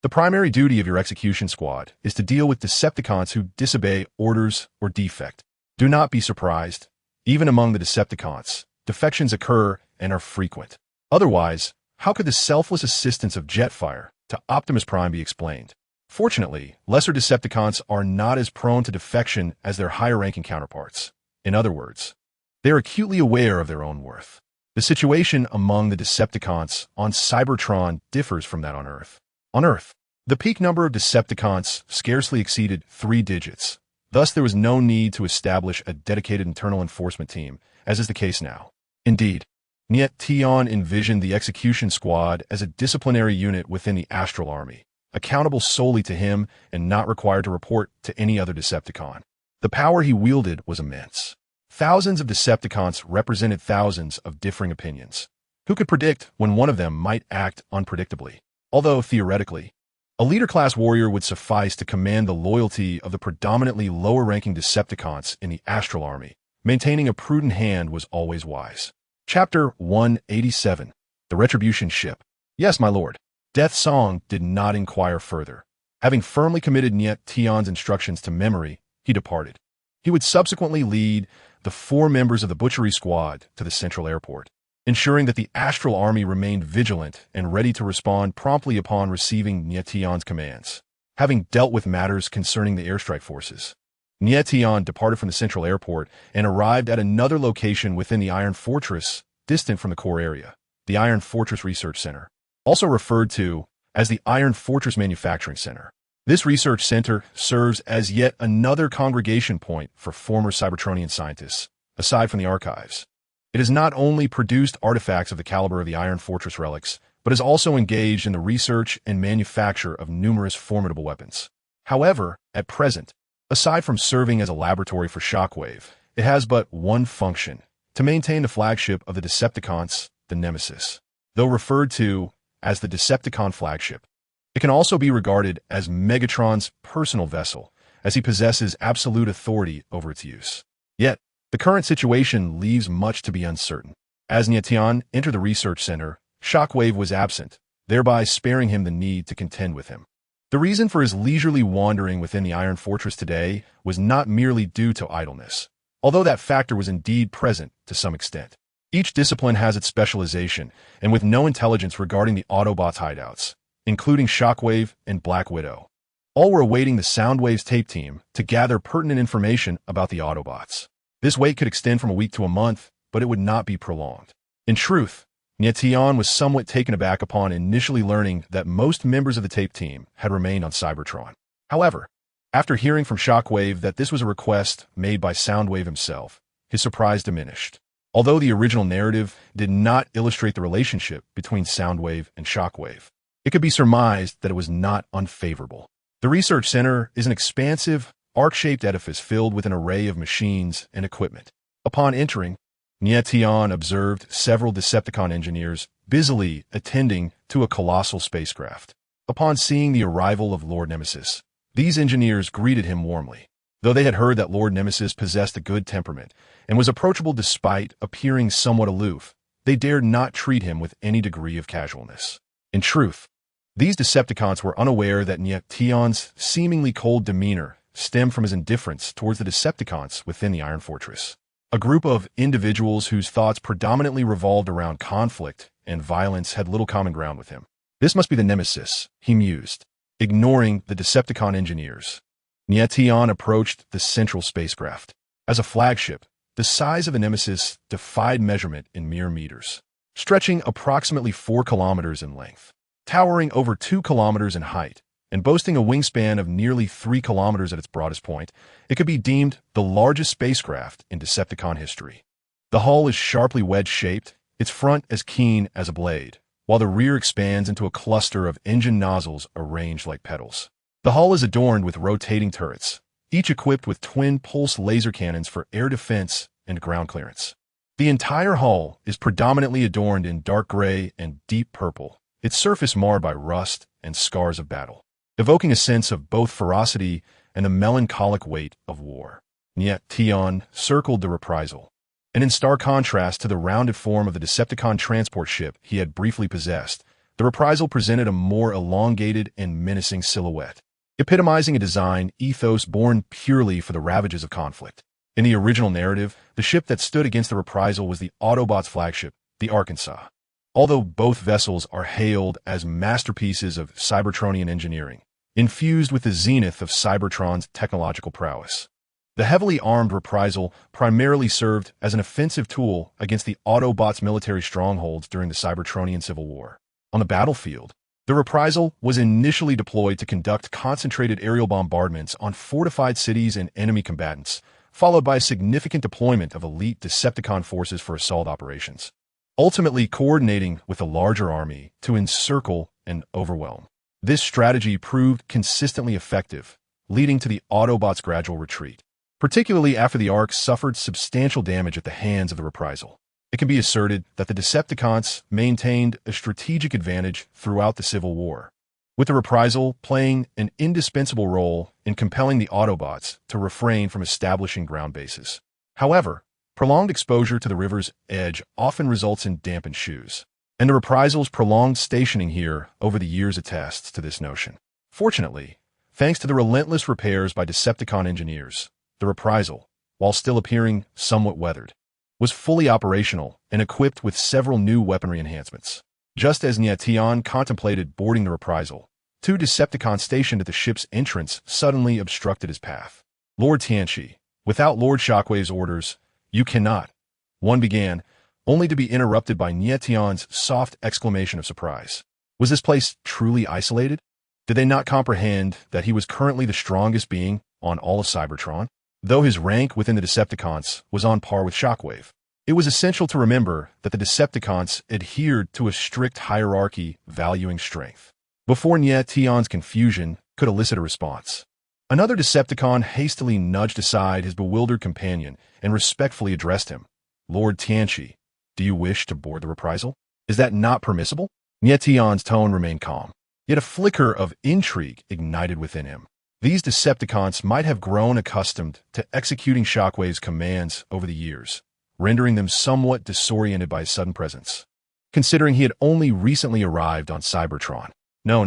The primary duty of your execution squad is to deal with Decepticons who disobey orders or defect. Do not be surprised. Even among the Decepticons, defections occur and are frequent. Otherwise, how could the selfless assistance of Jetfire to Optimus Prime be explained? Fortunately, lesser Decepticons are not as prone to defection as their higher-ranking counterparts. In other words, they are acutely aware of their own worth. The situation among the Decepticons on Cybertron differs from that on Earth. On Earth, the peak number of Decepticons scarcely exceeded 3 digits. Thus, there was no need to establish a dedicated internal enforcement team, as is the case now. Indeed, Nie Tian envisioned the execution squad as a disciplinary unit within the Astral Army, accountable solely to him and not required to report to any other Decepticon. The power he wielded was immense. Thousands of Decepticons represented thousands of differing opinions. Who could predict when one of them might act unpredictably? Although, theoretically, a leader-class warrior would suffice to command the loyalty of the predominantly lower-ranking Decepticons in the Astral Army, maintaining a prudent hand was always wise. Chapter 187. The Retribution Ship. Yes, my lord. Death Song did not inquire further. Having firmly committed Nie Tian's instructions to memory, he departed. He would subsequently lead the 4 members of the butchery squad to the central airport, ensuring that the Astral Army remained vigilant and ready to respond promptly upon receiving Nie Tian's commands. Having dealt with matters concerning the airstrike forces, Nie Tian departed from the central airport and arrived at another location within the Iron Fortress, distant from the core area, the Iron Fortress Research Center, also referred to as the Iron Fortress Manufacturing Center. This research center serves as yet another congregation point for former Cybertronian scientists, aside from the archives. It has not only produced artifacts of the caliber of the Iron Fortress relics, but is also engaged in the research and manufacture of numerous formidable weapons. However, at present, aside from serving as a laboratory for Shockwave, it has but one function: to maintain the flagship of the Decepticons, the Nemesis. Though referred to as the Decepticon flagship, it can also be regarded as Megatron's personal vessel, as he possesses absolute authority over its use. Yet, the current situation leaves much to be uncertain. As Nie Tian entered the research center, Shockwave was absent, thereby sparing him the need to contend with him. The reason for his leisurely wandering within the Iron Fortress today was not merely due to idleness, although that factor was indeed present to some extent. Each discipline has its specialization, and with no intelligence regarding the Autobots' hideouts, including Shockwave and Black Widow, all were awaiting the Soundwave's tape team to gather pertinent information about the Autobots. This wait could extend from a week to a month, but it would not be prolonged. In truth, Nie Tian was somewhat taken aback upon initially learning that most members of the tape team had remained on Cybertron. However, after hearing from Shockwave that this was a request made by Soundwave himself, his surprise diminished. Although the original narrative did not illustrate the relationship between Soundwave and Shockwave, it could be surmised that it was not unfavorable. The research center is an expansive, arc-shaped edifice filled with an array of machines and equipment. Upon entering, Nie Tian observed several Decepticon engineers busily attending to a colossal spacecraft. Upon seeing the arrival of Lord Nemesis, these engineers greeted him warmly. Though they had heard that Lord Nemesis possessed a good temperament and was approachable despite appearing somewhat aloof, they dared not treat him with any degree of casualness. In truth, these Decepticons were unaware that Nie Tian's seemingly cold demeanor stemmed from his indifference towards the Decepticons within the Iron Fortress, a group of individuals whose thoughts predominantly revolved around conflict and violence had little common ground with him. This must be the Nemesis, he mused, ignoring the Decepticon engineers. Nie Tian approached the central spacecraft. As a flagship, the size of the Nemesis defied measurement in mere meters, stretching approximately 4 kilometers in length, towering over 2 kilometers in height, and boasting a wingspan of nearly 3 kilometers at its broadest point. It could be deemed the largest spacecraft in Decepticon history. The hull is sharply wedge-shaped, its front as keen as a blade, while the rear expands into a cluster of engine nozzles arranged like petals. The hull is adorned with rotating turrets, each equipped with twin-pulse laser cannons for air defense and ground clearance. The entire hull is predominantly adorned in dark gray and deep purple, its surface marred by rust and scars of battle, evoking a sense of both ferocity and the melancholic weight of war. Nie Tian circled the reprisal, and in stark contrast to the rounded form of the Decepticon transport ship he had briefly possessed, the Reprisal presented a more elongated and menacing silhouette, epitomizing a design ethos born purely for the ravages of conflict. In the original narrative, the ship that stood against the Reprisal was the Autobots' flagship, the Arkansas. Although both vessels are hailed as masterpieces of Cybertronian engineering, infused with the zenith of Cybertron's technological prowess. The heavily armed Reprisal primarily served as an offensive tool against the Autobots' military strongholds during the Cybertronian Civil War. On the battlefield, the Reprisal was initially deployed to conduct concentrated aerial bombardments on fortified cities and enemy combatants, followed by a significant deployment of elite Decepticon forces for assault operations, ultimately coordinating with a larger army to encircle and overwhelm. This strategy proved consistently effective, leading to the Autobots' gradual retreat, particularly after the Ark suffered substantial damage at the hands of the Reprisal. It can be asserted that the Decepticons maintained a strategic advantage throughout the Civil War, with the Reprisal playing an indispensable role in compelling the Autobots to refrain from establishing ground bases. However, prolonged exposure to the river's edge often results in dampened shoes, and the Reprisal's prolonged stationing here over the years attests to this notion. Fortunately, thanks to the relentless repairs by Decepticon engineers, the Reprisal, while still appearing somewhat weathered, was fully operational and equipped with several new weaponry enhancements. Just as Nie Tian contemplated boarding the Reprisal, two Decepticons stationed at the ship's entrance suddenly obstructed his path. "Lord Tianchi, without Lord Shockwave's orders, you cannot," one began, only to be interrupted by Nie Tian's soft exclamation of surprise. Was this place truly isolated? Did they not comprehend that he was currently the strongest being on all of Cybertron? Though his rank within the Decepticons was on par with Shockwave, it was essential to remember that the Decepticons adhered to a strict hierarchy valuing strength. Before Nie Tian's confusion could elicit a response, another Decepticon hastily nudged aside his bewildered companion and respectfully addressed him. "Lord Tianchi, do you wish to board the Reprisal? Is that not permissible?" Nie Tian's tone remained calm, yet a flicker of intrigue ignited within him. These Decepticons might have grown accustomed to executing Shockwave's commands over the years, rendering them somewhat disoriented by his sudden presence, considering he had only recently arrived on Cybertron. No,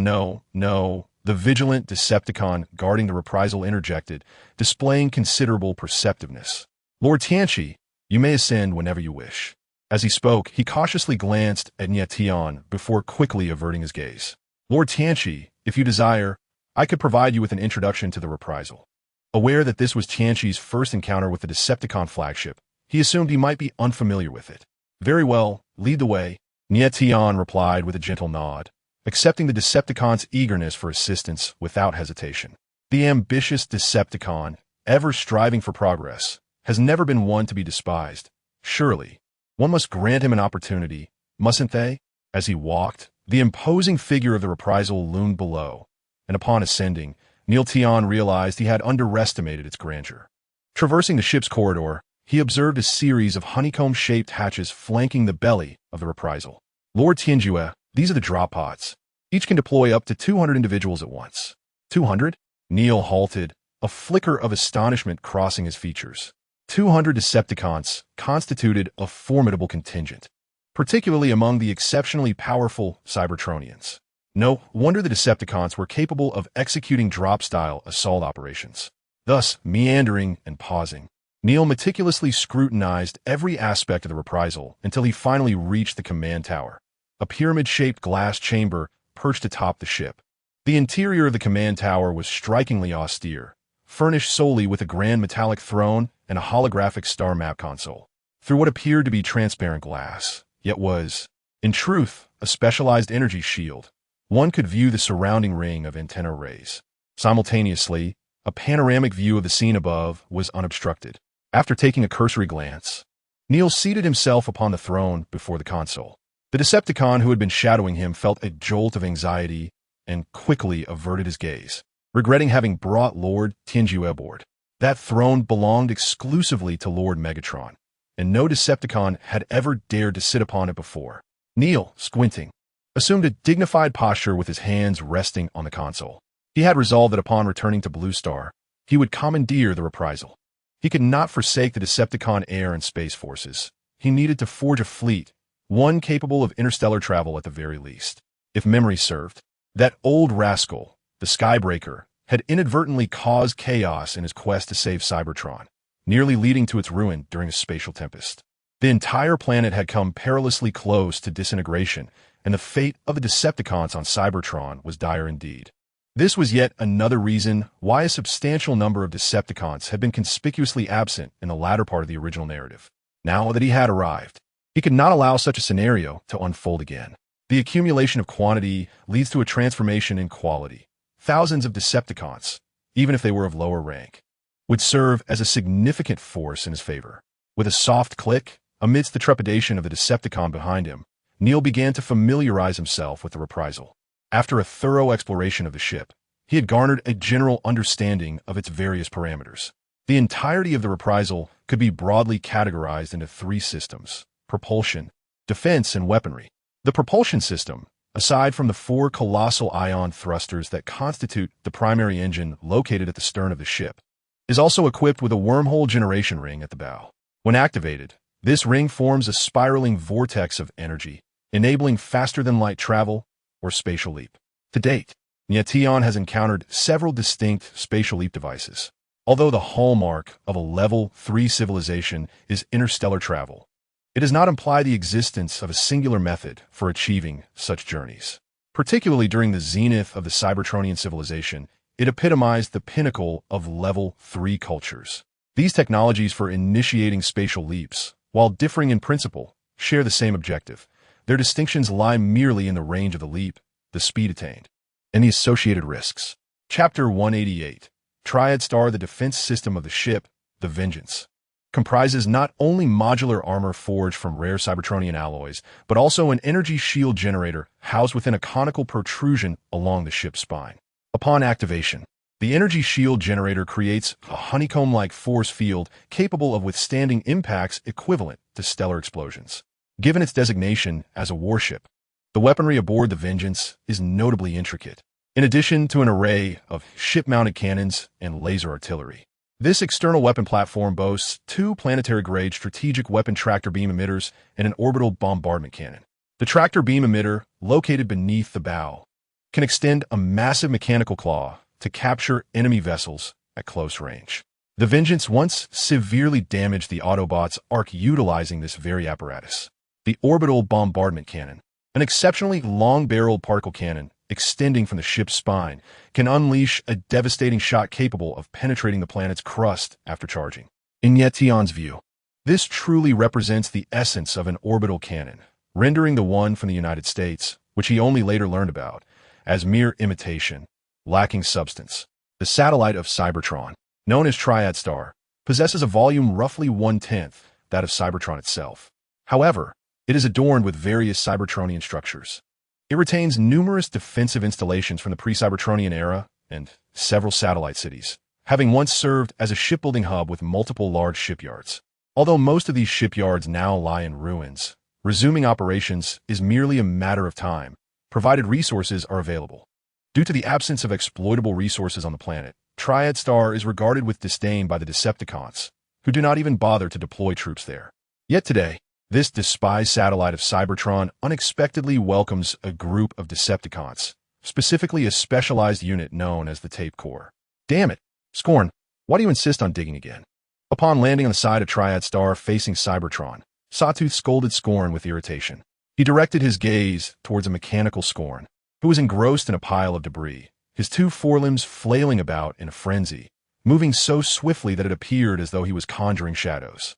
the vigilant Decepticon guarding the Reprisal interjected, displaying considerable perceptiveness. "Lord Tianchi, you may ascend whenever you wish." As he spoke, he cautiously glanced at Nie Tian before quickly averting his gaze. "Lord Tianchi, if you desire, I could provide you with an introduction to the Reprisal." Aware that this was Tianchi's first encounter with the Decepticon flagship, he assumed he might be unfamiliar with it. "Very well, lead the way," Nie Tian replied with a gentle nod, accepting the Decepticon's eagerness for assistance without hesitation. The ambitious Decepticon, ever striving for progress, has never been one to be despised. Surely, one must grant him an opportunity, mustn't they? As he walked, the imposing figure of the Reprisal loomed below, and upon ascending, Nie Tian realized he had underestimated its grandeur. Traversing the ship's corridor, he observed a series of honeycomb-shaped hatches flanking the belly of the Reprisal. "Lord Tianjue, these are the drop pods. Each can deploy up to 200 individuals at once." 200? Neil halted, a flicker of astonishment crossing his features. 200 Decepticons constituted a formidable contingent, particularly among the exceptionally powerful Cybertronians. No wonder the Decepticons were capable of executing drop-style assault operations. Thus, meandering and pausing, Neil meticulously scrutinized every aspect of the Reprisal until he finally reached the command tower, a pyramid-shaped glass chamber perched atop the ship. The interior of the command tower was strikingly austere, furnished solely with a grand metallic throne and a holographic star map console. Through what appeared to be transparent glass, yet was, in truth, a specialized energy shield, one could view the surrounding ring of antenna rays. Simultaneously, a panoramic view of the scene above was unobstructed. After taking a cursory glance, Neil seated himself upon the throne before the console. The Decepticon who had been shadowing him felt a jolt of anxiety and quickly averted his gaze, regretting having brought Lord Tianjue aboard. That throne belonged exclusively to Lord Megatron, and no Decepticon had ever dared to sit upon it before. Neil, squinting, assumed a dignified posture with his hands resting on the console. He had resolved that upon returning to Blue Star, he would commandeer the Reprisal. He could not forsake the Decepticon air and space forces. He needed to forge a fleet, one capable of interstellar travel at the very least. if memory served. That old rascal, the Skybreaker, had inadvertently caused chaos in his quest to save Cybertron, nearly leading to its ruin during a spatial tempest. The entire planet had come perilously close to disintegration, and the fate of the Decepticons on Cybertron was dire indeed. This was yet another reason why a substantial number of Decepticons had been conspicuously absent in the latter part of the original narrative. Now that he had arrived, he could not allow such a scenario to unfold again. The accumulation of quantity leads to a transformation in quality. Thousands of Decepticons, even if they were of lower rank, would serve as a significant force in his favor. With a soft click, amidst the trepidation of the Decepticon behind him, Neil began to familiarize himself with the reprisal. After a thorough exploration of the ship, he had garnered a general understanding of its various parameters. The entirety of the reprisal could be broadly categorized into three systems: propulsion, defense, and weaponry. The propulsion system, aside from the four colossal ion thrusters that constitute the primary engine located at the stern of the ship, is also equipped with a wormhole generation ring at the bow. When activated, this ring forms a spiraling vortex of energy, enabling faster-than-light travel or spatial leap. To date, Nie Tian has encountered several distinct spatial leap devices. Although the hallmark of a Level 3 civilization is interstellar travel, it does not imply the existence of a singular method for achieving such journeys. Particularly during the zenith of the Cybertronian civilization, it epitomized the pinnacle of Level 3 cultures. These technologies for initiating spatial leaps, while differing in principle, share the same objective. Their distinctions lie merely in the range of the leap, the speed attained, and the associated risks. Chapter 188, Triad Star. The defense system of the ship, the Vengeance, comprises not only modular armor forged from rare Cybertronian alloys, but also an energy shield generator housed within a conical protrusion along the ship's spine. Upon activation, the energy shield generator creates a honeycomb-like force field capable of withstanding impacts equivalent to stellar explosions. Given its designation as a warship, the weaponry aboard the Vengeance is notably intricate. In addition to an array of ship-mounted cannons and laser artillery, this external weapon platform boasts two planetary-grade strategic weapon tractor beam emitters and an orbital bombardment cannon. The tractor beam emitter, located beneath the bow, can extend a massive mechanical claw to capture enemy vessels at close range. The Vengeance once severely damaged the Autobots' Ark utilizing this very apparatus. The orbital bombardment cannon, an exceptionally long-barreled particle cannon extending from the ship's spine, can unleash a devastating shot capable of penetrating the planet's crust after charging. In Nie Tian's view, this truly represents the essence of an orbital cannon, rendering the one from the United States, which he only later learned about, as mere imitation, lacking substance. The satellite of Cybertron, known as Triad Star, possesses a volume roughly 1/10 that of Cybertron itself. However, it is adorned with various Cybertronian structures. It retains numerous defensive installations from the pre-Cybertronian era and several satellite cities, having once served as a shipbuilding hub with multiple large shipyards. Although most of these shipyards now lie in ruins, resuming operations is merely a matter of time, provided resources are available. Due to the absence of exploitable resources on the planet, Triad Star is regarded with disdain by the Decepticons, who do not even bother to deploy troops there. Yet today, this despised satellite of Cybertron unexpectedly welcomes a group of Decepticons, specifically a specialized unit known as the Tape Corps. Damn it, Scorn, why do you insist on digging again? Upon landing on the side of Triad Star facing Cybertron, Sawtooth scolded Scorn with irritation. He directed his gaze towards a mechanical Scorn, who was engrossed in a pile of debris, his two forelimbs flailing about in a frenzy, moving so swiftly that it appeared as though he was conjuring shadows.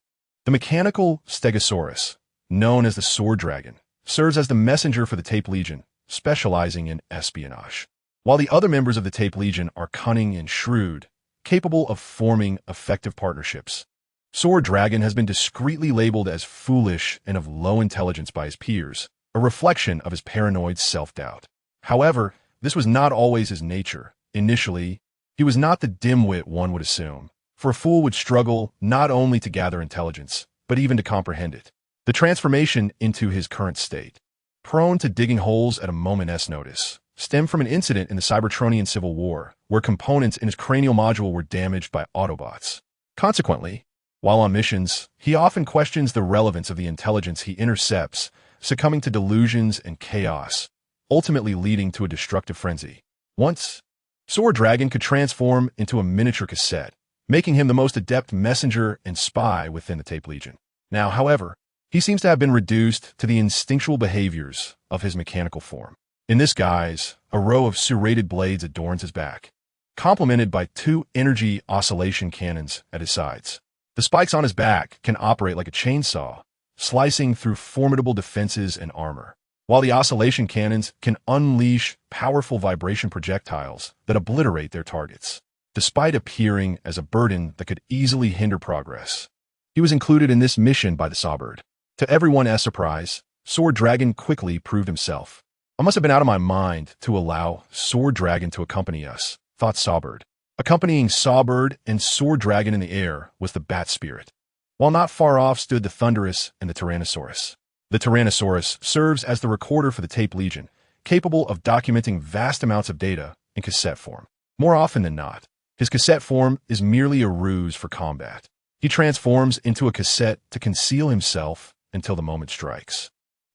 The mechanical Stegosaurus, known as the Sword Dragon, serves as the messenger for the Tape Legion, specializing in espionage. While the other members of the Tape Legion are cunning and shrewd, capable of forming effective partnerships, Sword Dragon has been discreetly labeled as foolish and of low intelligence by his peers, a reflection of his paranoid self-doubt. However, this was not always his nature. Initially, he was not the dimwit one would assume, for a fool would struggle not only to gather intelligence, but even to comprehend it. The transformation into his current state, prone to digging holes at a moment's notice, stemmed from an incident in the Cybertronian Civil War, where components in his cranial module were damaged by Autobots. Consequently, while on missions, he often questions the relevance of the intelligence he intercepts, succumbing to delusions and chaos, ultimately leading to a destructive frenzy. Once, Sword Dragon could transform into a miniature cassette, making him the most adept messenger and spy within the Tape Legion. Now, however, he seems to have been reduced to the instinctual behaviors of his mechanical form. In this guise, a row of serrated blades adorns his back, complemented by 2 energy oscillation cannons at his sides. The spikes on his back can operate like a chainsaw, slicing through formidable defenses and armor, while the oscillation cannons can unleash powerful vibration projectiles that obliterate their targets. Despite appearing as a burden that could easily hinder progress, he was included in this mission by the Sawbird. To everyone's surprise, Sword Dragon quickly proved himself. I must have been out of my mind to allow Sword Dragon to accompany us, thought Sawbird. Accompanying Sawbird and Sword Dragon in the air was the Bat Spirit, while not far off stood the Thunderous and the Tyrannosaurus. The Tyrannosaurus serves as the recorder for the Tape Legion, capable of documenting vast amounts of data in cassette form. More often than not, his cassette form is merely a ruse for combat. He transforms into a cassette to conceal himself until the moment strikes,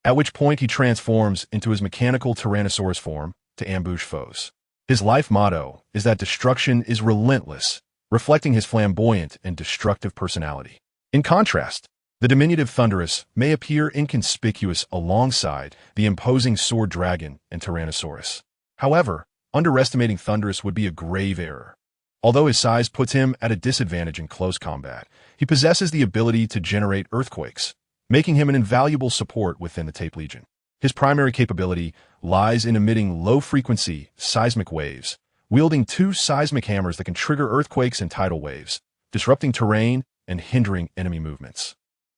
at which point he transforms into his mechanical Tyrannosaurus form to ambush foes. His life motto is that destruction is relentless, reflecting his flamboyant and destructive personality. In contrast, the diminutive Thunderous may appear inconspicuous alongside the imposing Sword Dragon and Tyrannosaurus. However, underestimating Thunderous would be a grave error. Although his size puts him at a disadvantage in close combat, he possesses the ability to generate earthquakes, making him an invaluable support within the Tape Legion. His primary capability lies in emitting low-frequency seismic waves, wielding 2 seismic hammers that can trigger earthquakes and tidal waves, disrupting terrain and hindering enemy movements.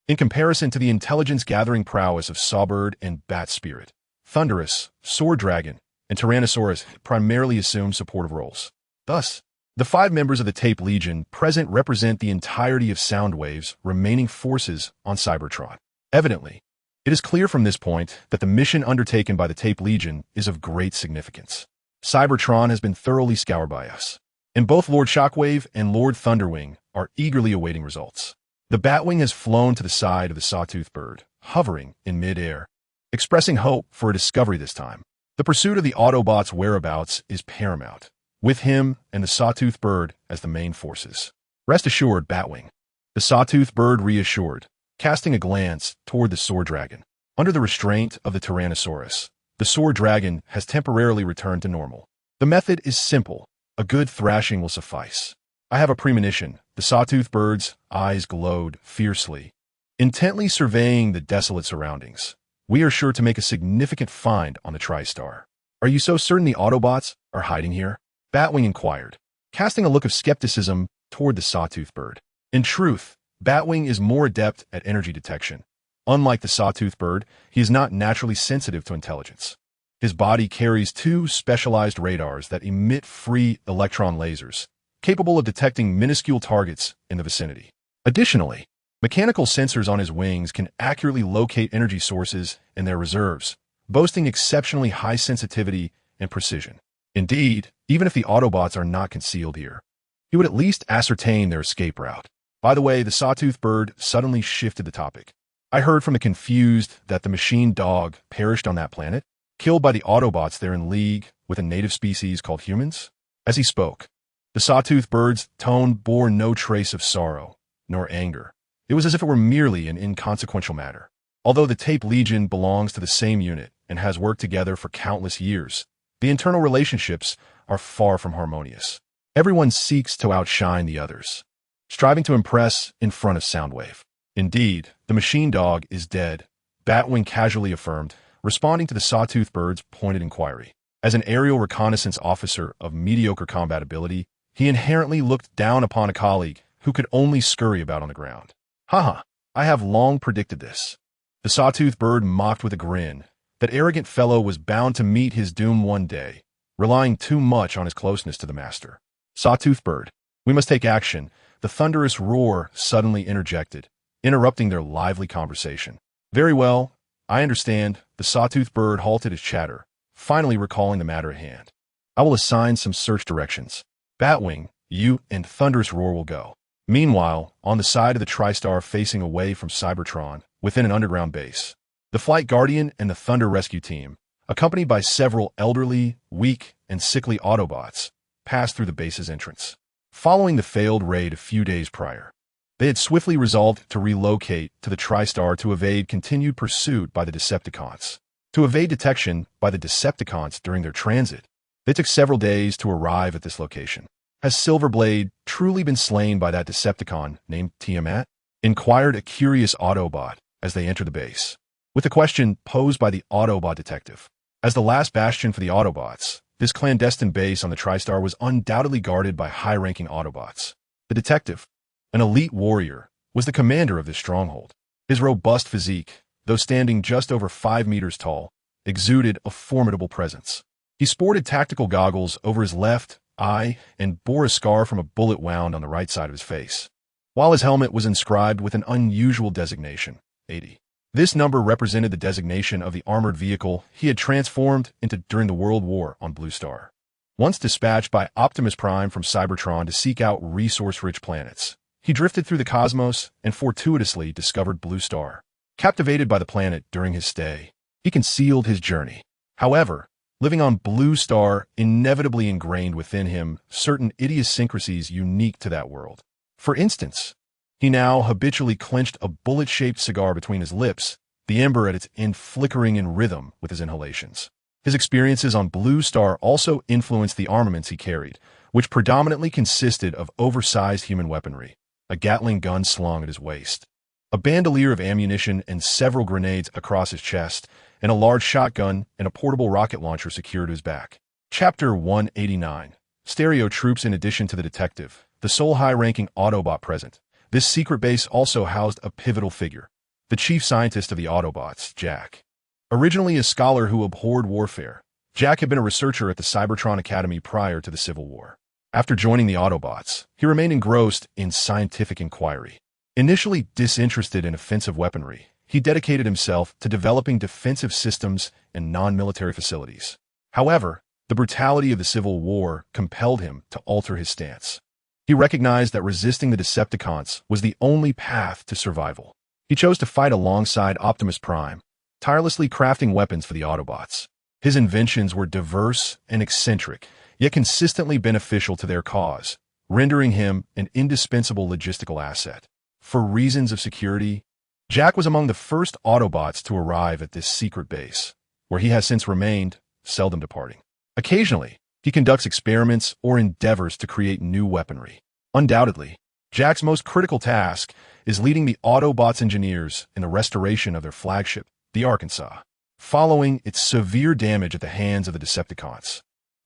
In comparison to the intelligence-gathering prowess of Sawbird and Bat Spirit, Thunderous, Sword Dragon, and Tyrannosaurus primarily assume supportive roles. Thus, the 5 members of the Tape Legion present represent the entirety of Soundwave's remaining forces on Cybertron. Evidently, it is clear from this point that the mission undertaken by the Tape Legion is of great significance. Cybertron has been thoroughly scoured by us, and both Lord Shockwave and Lord Thunderwing are eagerly awaiting results. The Batwing has flown to the side of the Sawtooth Bird, hovering in mid-air, expressing hope for a discovery this time. The pursuit of the Autobot's whereabouts is paramount, with him and the Sawtooth Bird as the main forces. Rest assured, Batwing. The Sawtooth Bird reassured, casting a glance toward the Sword Dragon. Under the restraint of the Tyrannosaurus, the Sword Dragon has temporarily returned to normal. The method is simple. A good thrashing will suffice. I have a premonition. The Sawtooth Bird's eyes glowed fiercely, intently surveying the desolate surroundings. We are sure to make a significant find on the TriStar. Are you so certain the Autobots are hiding here? Batwing inquired, casting a look of skepticism toward the Sawtooth Bird. In truth, Batwing is more adept at energy detection. Unlike the Sawtooth Bird, he is not naturally sensitive to intelligence. His body carries 2 specialized radars that emit free electron lasers, capable of detecting minuscule targets in the vicinity. Additionally, mechanical sensors on his wings can accurately locate energy sources in their reserves, boasting exceptionally high sensitivity and precision. Indeed, even if the Autobots are not concealed here, he would at least ascertain their escape route. By the way, the Sawtooth Bird suddenly shifted the topic. I heard from the confused that the machine dog perished on that planet, killed by the Autobots there in league with a native species called humans. As he spoke, the Sawtooth Bird's tone bore no trace of sorrow nor anger. It was as if it were merely an inconsequential matter. Although the Tape Legion belongs to the same unit and has worked together for countless years, the internal relationships are far from harmonious. Everyone seeks to outshine the others, striving to impress in front of Soundwave. Indeed, the machine dog is dead, Batwing casually affirmed, responding to the Sawtooth Bird's pointed inquiry. As an aerial reconnaissance officer of mediocre combat ability, he inherently looked down upon a colleague who could only scurry about on the ground. Haha, I have long predicted this. The Sawtooth Bird mocked with a grin. That arrogant fellow was bound to meet his doom one day, relying too much on his closeness to the master. Sawtooth Bird, we must take action. The thunderous roar suddenly interjected, interrupting their lively conversation. Very well, I understand. The Sawtooth Bird halted his chatter, finally recalling the matter at hand. I will assign some search directions. Batwing, you and Thunderous Roar will go. Meanwhile, on the side of the TriStar facing away from Cybertron, within an underground base, the Flight Guardian and the Thunder Rescue Team, accompanied by several elderly, weak, and sickly Autobots, passed through the base's entrance. Following the failed raid a few days prior, they had swiftly resolved to relocate to the TriStar to evade continued pursuit by the Decepticons. To evade detection by the Decepticons during their transit, they took several days to arrive at this location. Has Silverblade truly been slain by that Decepticon named Tiamat? Inquired a curious Autobot as they entered the base, with a question posed by the Autobot detective. As the last bastion for the Autobots, this clandestine base on the TriStar was undoubtedly guarded by high-ranking Autobots. The detective, an elite warrior, was the commander of this stronghold. His robust physique, though standing just over 5 meters tall, exuded a formidable presence. He sported tactical goggles over his left eye and bore a scar from a bullet wound on the right side of his face, while his helmet was inscribed with an unusual designation, 80. This number represented the designation of the armored vehicle he had transformed into during the World War on Blue Star. Once dispatched by Optimus Prime from Cybertron to seek out resource-rich planets, he drifted through the cosmos and fortuitously discovered Blue Star. Captivated by the planet during his stay, he concealed his journey. However, living on Blue Star inevitably ingrained within him certain idiosyncrasies unique to that world. For instance, he now habitually clenched a bullet-shaped cigar between his lips, the ember at its end flickering in rhythm with his inhalations. His experiences on Blue Star also influenced the armaments he carried, which predominantly consisted of oversized human weaponry, a Gatling gun slung at his waist, a bandolier of ammunition and several grenades across his chest, and a large shotgun and a portable rocket launcher secured to his back. Chapter 189. Stereo Troops. In addition to the detective, the sole high-ranking Autobot present, this secret base also housed a pivotal figure, the chief scientist of the Autobots, Jack. Originally a scholar who abhorred warfare, Jack had been a researcher at the Cybertron Academy prior to the Civil War. After joining the Autobots, he remained engrossed in scientific inquiry. Initially disinterested in offensive weaponry, he dedicated himself to developing defensive systems and non-military facilities. However, the brutality of the Civil War compelled him to alter his stance. He recognized that resisting the Decepticons was the only path to survival. He chose to fight alongside Optimus Prime, tirelessly crafting weapons for the Autobots. His inventions were diverse and eccentric, yet consistently beneficial to their cause, rendering him an indispensable logistical asset. For reasons of security, Jack was among the first Autobots to arrive at this secret base, where he has since remained, seldom departing. Occasionally, he conducts experiments or endeavors to create new weaponry. Undoubtedly, Jack's most critical task is leading the Autobots engineers in the restoration of their flagship, the Arkansas. Following its severe damage at the hands of the Decepticons,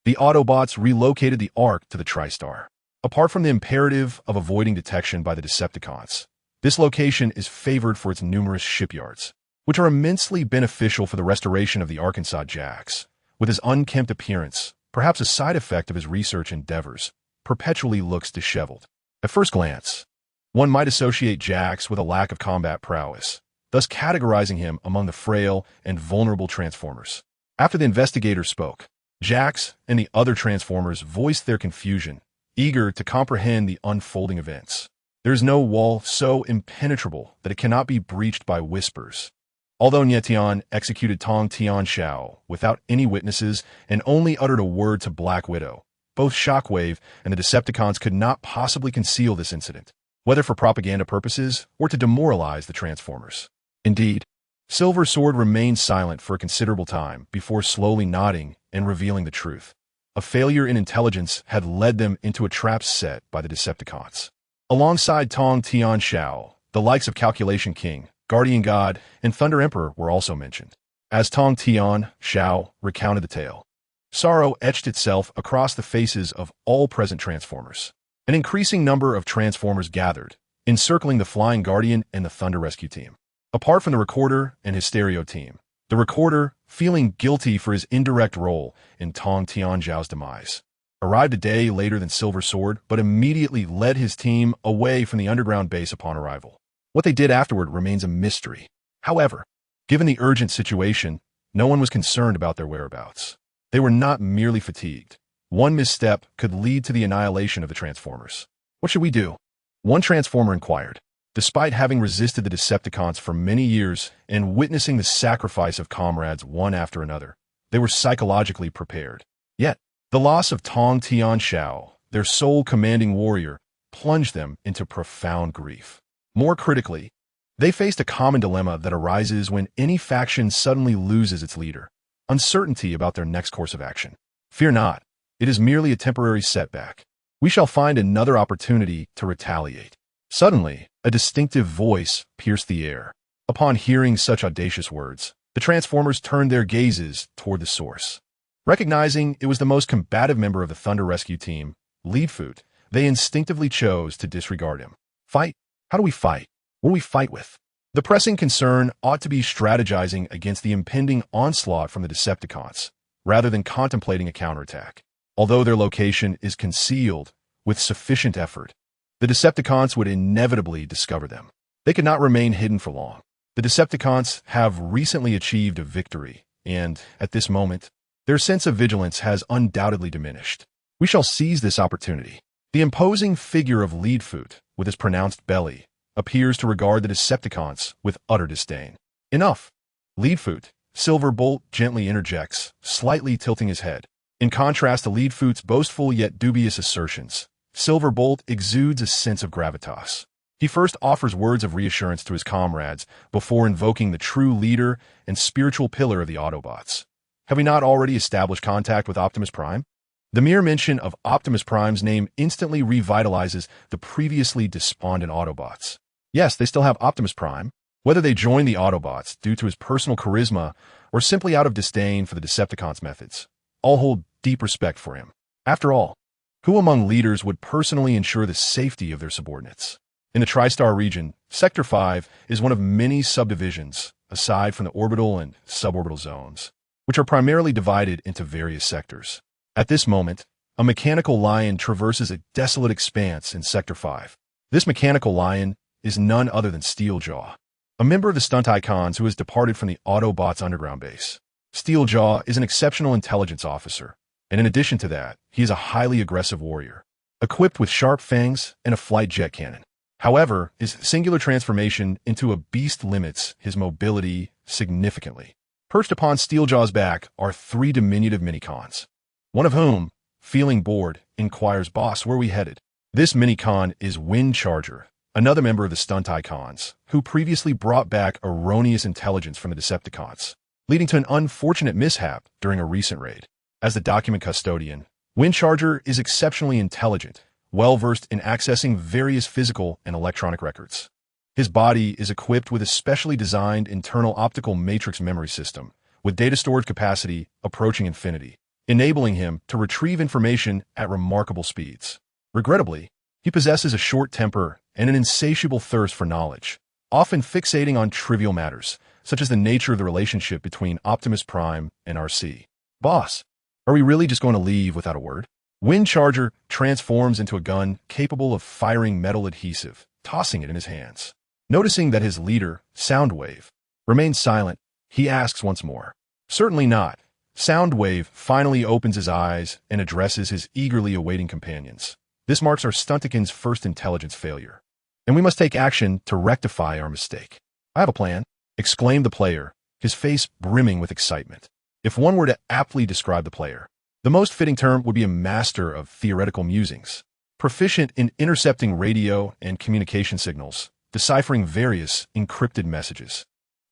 the Autobots relocated the Ark to the TriStar. Apart from the imperative of avoiding detection by the Decepticons, this location is favored for its numerous shipyards, which are immensely beneficial for the restoration of the Arkansas. Jax, with his unkempt appearance, perhaps a side effect of his research endeavors, perpetually looks disheveled. At first glance, one might associate Jax with a lack of combat prowess, thus categorizing him among the frail and vulnerable Transformers. After the investigator spoke, Jax and the other Transformers voiced their confusion, eager to comprehend the unfolding events. There is no wall so impenetrable that it cannot be breached by whispers. Although Nie Tian executed Tong Tian Xiao without any witnesses and only uttered a word to Black Widow, both Shockwave and the Decepticons could not possibly conceal this incident, whether for propaganda purposes or to demoralize the Transformers. Indeed, Silver Sword remained silent for a considerable time before slowly nodding and revealing the truth. A failure in intelligence had led them into a trap set by the Decepticons. Alongside Tong Tian Xiao, the likes of Calculation King, Guardian God, and Thunder Emperor were also mentioned. As Tong Tian Xiao recounted the tale, sorrow etched itself across the faces of all present Transformers. An increasing number of Transformers gathered, encircling the Flying Guardian and the Thunder Rescue Team. Apart from the Recorder and his Stereo Team, the Recorder, feeling guilty for his indirect role in Tong Tian Xiao's demise, arrived a day later than Silver Sword, but immediately led his team away from the underground base upon arrival. What they did afterward remains a mystery. However, given the urgent situation, no one was concerned about their whereabouts. They were not merely fatigued. One misstep could lead to the annihilation of the Transformers. What should we do? One Transformer inquired. Despite having resisted the Decepticons for many years and witnessing the sacrifice of comrades one after another, They were psychologically prepared. Yet, the loss of Tong Tian Xiao, their sole commanding warrior, plunged them into profound grief. More critically, they faced a common dilemma that arises when any faction suddenly loses its leader: uncertainty about their next course of action. Fear not, it is merely a temporary setback. We shall find another opportunity to retaliate. Suddenly, a distinctive voice pierced the air. Upon hearing such audacious words, the Transformers turned their gazes toward the source. Recognizing it was the most combative member of the Thunder Rescue Team, Leadfoot, they instinctively chose to disregard him. Fight? How do we fight? What do we fight with? The pressing concern ought to be strategizing against the impending onslaught from the Decepticons, rather than contemplating a counterattack. Although their location is concealed, with sufficient effort, the Decepticons would inevitably discover them. They could not remain hidden for long. The Decepticons have recently achieved a victory, and, at this moment, their sense of vigilance has undoubtedly diminished. We shall seize this opportunity. The imposing figure of Leadfoot, with his pronounced belly, appears to regard the Decepticons with utter disdain. Enough! Leadfoot, Silverbolt gently interjects, slightly tilting his head. In contrast to Leadfoot's boastful yet dubious assertions, Silverbolt exudes a sense of gravitas. He first offers words of reassurance to his comrades before invoking the true leader and spiritual pillar of the Autobots. Have we not already established contact with Optimus Prime? The mere mention of Optimus Prime's name instantly revitalizes the previously despondent Autobots. Yes, they still have Optimus Prime. Whether they join the Autobots due to his personal charisma or simply out of disdain for the Decepticons' methods, all hold deep respect for him. After all, who among leaders would personally ensure the safety of their subordinates? In the TriStar region, Sector 5 is one of many subdivisions, aside from the orbital and suborbital zones, which are primarily divided into various sectors. At this moment, a mechanical lion traverses a desolate expanse in Sector 5. This mechanical lion is none other than Steeljaw, a member of the Stunt Icons who has departed from the Autobots underground base. Steeljaw is an exceptional intelligence officer, and in addition to that, he is a highly aggressive warrior, equipped with sharp fangs and a flight jet cannon. However, his singular transformation into a beast limits his mobility significantly. Perched upon Steeljaw's back are three diminutive minicons, one of whom, feeling bored, inquires, "Boss, where are we headed?" This minicon is Windcharger, another member of the Stunt Icons, who previously brought back erroneous intelligence from the Decepticons, leading to an unfortunate mishap during a recent raid. As the document custodian, Windcharger is exceptionally intelligent, well-versed in accessing various physical and electronic records. His body is equipped with a specially designed internal optical matrix memory system, with data storage capacity approaching infinity, enabling him to retrieve information at remarkable speeds. Regrettably, he possesses a short temper and an insatiable thirst for knowledge, often fixating on trivial matters, such as the nature of the relationship between Optimus Prime and RC. "Boss, are we really just going to leave without a word?" Windcharger transforms into a gun capable of firing metal adhesive, tossing it in his hands. Noticing that his leader, Soundwave, remains silent, he asks once more. "Certainly not." Soundwave finally opens his eyes and addresses his eagerly awaiting companions. "This marks our Stunticon's first intelligence failure, and we must take action to rectify our mistake." "I have a plan," exclaimed the player, his face brimming with excitement. If one were to aptly describe the player, the most fitting term would be a master of theoretical musings, proficient in intercepting radio and communication signals, deciphering various encrypted messages.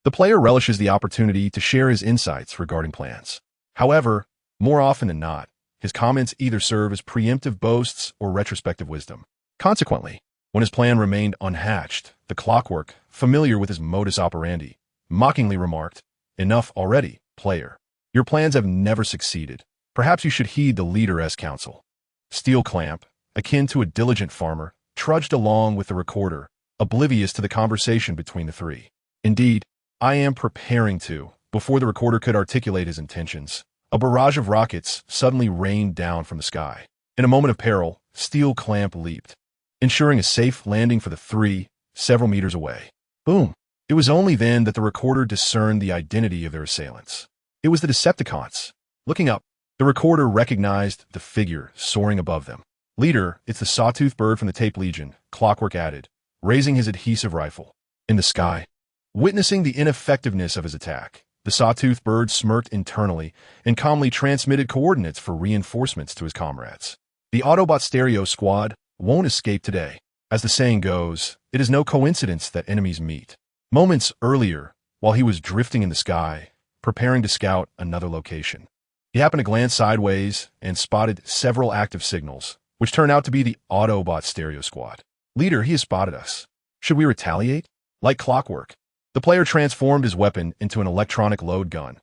The player relishes the opportunity to share his insights regarding plans. However, more often than not, his comments either serve as preemptive boasts or retrospective wisdom. Consequently, when his plan remained unhatched, the Clockwork, familiar with his modus operandi, mockingly remarked, "Enough already, player. Your plans have never succeeded. Perhaps you should heed the leader's counsel." Steel Clamp, akin to a diligent farmer, trudged along with the recorder, oblivious to the conversation between the three. "Indeed, I am preparing to." Before the recorder could articulate his intentions, a barrage of rockets suddenly rained down from the sky. In a moment of peril, Steel Clamp leaped, ensuring a safe landing for the three, several meters away. Boom! It was only then that the recorder discerned the identity of their assailants. It was the Decepticons. Looking up, the recorder recognized the figure soaring above them. "Leader, it's the Sawtooth Bird from the Tape Legion," Clockwork added, raising his adhesive rifle. In the sky, witnessing the ineffectiveness of his attack, The sawtooth bird smirked internally and calmly transmitted coordinates for reinforcements to his comrades. The Autobot stereo squad won't escape today. As the saying goes, it is no coincidence that enemies meet. Moments earlier, while he was drifting in the sky, preparing to scout another location, he happened to glance sideways and spotted several active signals, which turned out to be the Autobot stereo squad. Leader, he has spotted us. Should we retaliate? Like clockwork, the player transformed his weapon into an electronic load gun,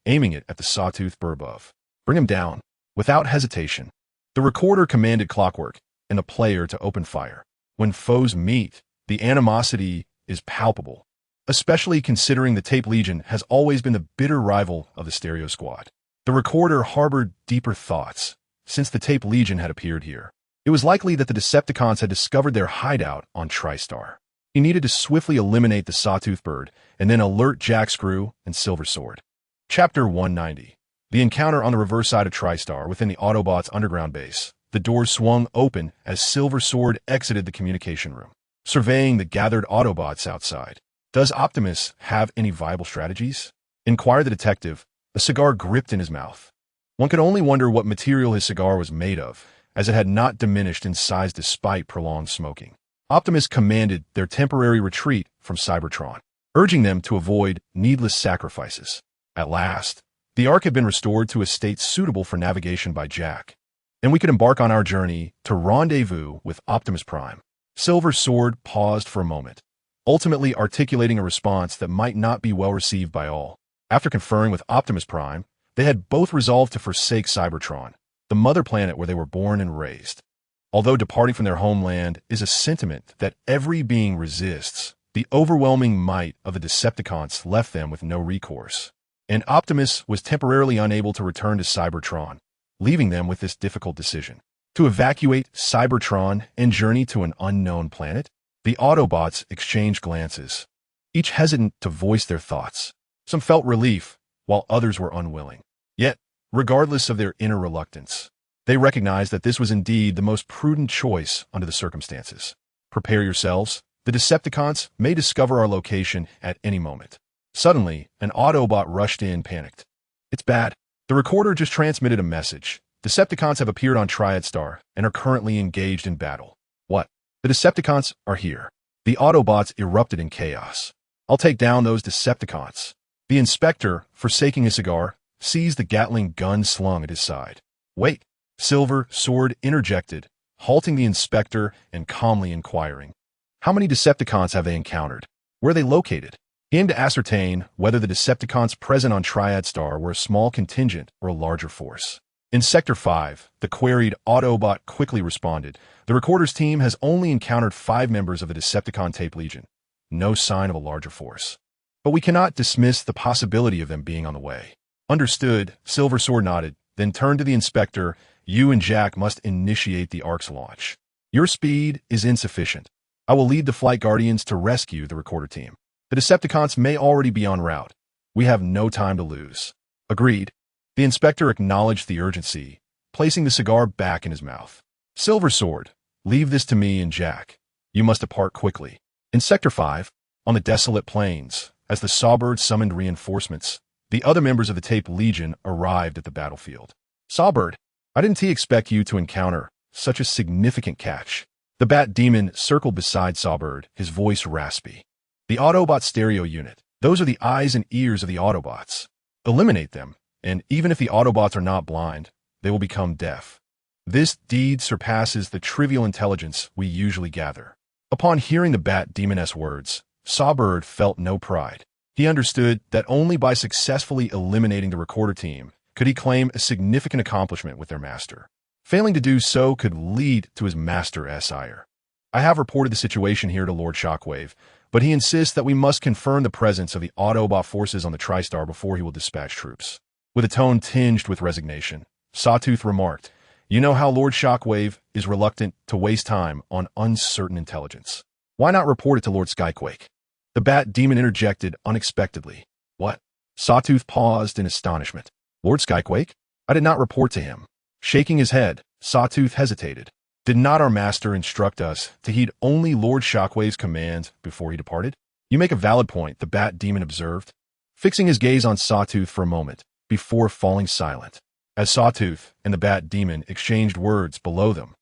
aiming it at the sawtooth bird above. Bring him down. Without hesitation, the recorder commanded clockwork and the player to open fire. When foes meet, the animosity is palpable, especially considering the Tape Legion has always been the bitter rival of the stereo squad. The recorder harbored deeper thoughts. Since the Tape Legion had appeared here, it was likely that the Decepticons had discovered their hideout on TriStar. He needed to swiftly eliminate the sawtooth bird and then alert Jack Screw and Silver Sword. Chapter 190. The encounter on the reverse side of TriStar within the Autobots' underground base. The doors swung open as Silver Sword exited the communication room, surveying the gathered Autobots outside. Does Optimus have any viable strategies? Inquired the detective, a cigar gripped in his mouth. One could only wonder what material his cigar was made of, as it had not diminished in size despite prolonged smoking. Optimus commanded their temporary retreat from Cybertron, urging them to avoid needless sacrifices. At last, the Ark had been restored to a state suitable for navigation by Jack, and we could embark on our journey to rendezvous with Optimus Prime. Silver Sword paused for a moment, ultimately articulating a response that might not be well received by all. After conferring with Optimus Prime, they had both resolved to forsake Cybertron, the mother planet where they were born and raised. Although departing from their homeland is a sentiment that every being resists, the overwhelming might of the Decepticons left them with no recourse, and Optimus was temporarily unable to return to Cybertron, leaving them with this difficult decision. To evacuate Cybertron and journey to an unknown planet? The Autobots exchanged glances, each hesitant to voice their thoughts. Some felt relief, while others were unwilling. Yet, regardless of their inner reluctance, they recognized that this was indeed the most prudent choice under the circumstances. Prepare yourselves. The Decepticons may discover our location at any moment. Suddenly, an Autobot rushed in, panicked. It's bad. The recorder just transmitted a message. Decepticons have appeared on TriStar and are currently engaged in battle. What? The Decepticons are here. The Autobots erupted in chaos. I'll take down those Decepticons. The inspector, forsaking his cigar, seized the Gatling gun slung at his side. Wait. Silver Sword interjected, halting the inspector and calmly inquiring. How many Decepticons have they encountered? Where are they located? He aimed to ascertain whether the Decepticons present on TriStar were a small contingent or a larger force. In Sector 5, the queried Autobot quickly responded. The recorder's team has only encountered 5 members of the Decepticon Tape Legion. No sign of a larger force. But we cannot dismiss the possibility of them being on the way. Understood, Silver Sword nodded, then turned to the inspector. You and Jack must initiate the Ark's launch. Your speed is insufficient. I will lead the Flight Guardians to rescue the recorder team. The Decepticons may already be en route. We have no time to lose. Agreed. The inspector acknowledged the urgency, placing the cigar back in his mouth. Silver Sword, leave this to me and Jack. You must depart quickly. In Sector 5, on the desolate plains, as the Sawbird summoned reinforcements, the other members of the Tape Legion arrived at the battlefield. Sawbird, I didn't expect you to encounter such a significant catch. The Bat Demon circled beside Sawbird, his voice raspy. The Autobot stereo unit. Those are the eyes and ears of the Autobots. Eliminate them, and even if the Autobots are not blind, they will become deaf. This deed surpasses the trivial intelligence we usually gather. Upon hearing the Bat Demoness words, Sawbird felt no pride. He understood that only by successfully eliminating the recorder team could he claim a significant accomplishment with their master. Failing to do so could lead to his master's ire. I have reported the situation here to Lord Shockwave, but he insists that we must confirm the presence of the Autobot forces on the TriStar before he will dispatch troops. With a tone tinged with resignation, Sawtooth remarked, You know how Lord Shockwave is reluctant to waste time on uncertain intelligence. Why not report it to Lord Skyquake? The Bat Demon interjected unexpectedly. What? Sawtooth paused in astonishment. Lord Skyquake? I did not report to him. Shaking his head, Sawtooth hesitated. Did not our master instruct us to heed only Lord Shockwave's commands before he departed? You make a valid point, the Bat Demon observed. fixing his gaze on Sawtooth for a moment before falling silent. As Sawtooth and the Bat Demon exchanged words below them,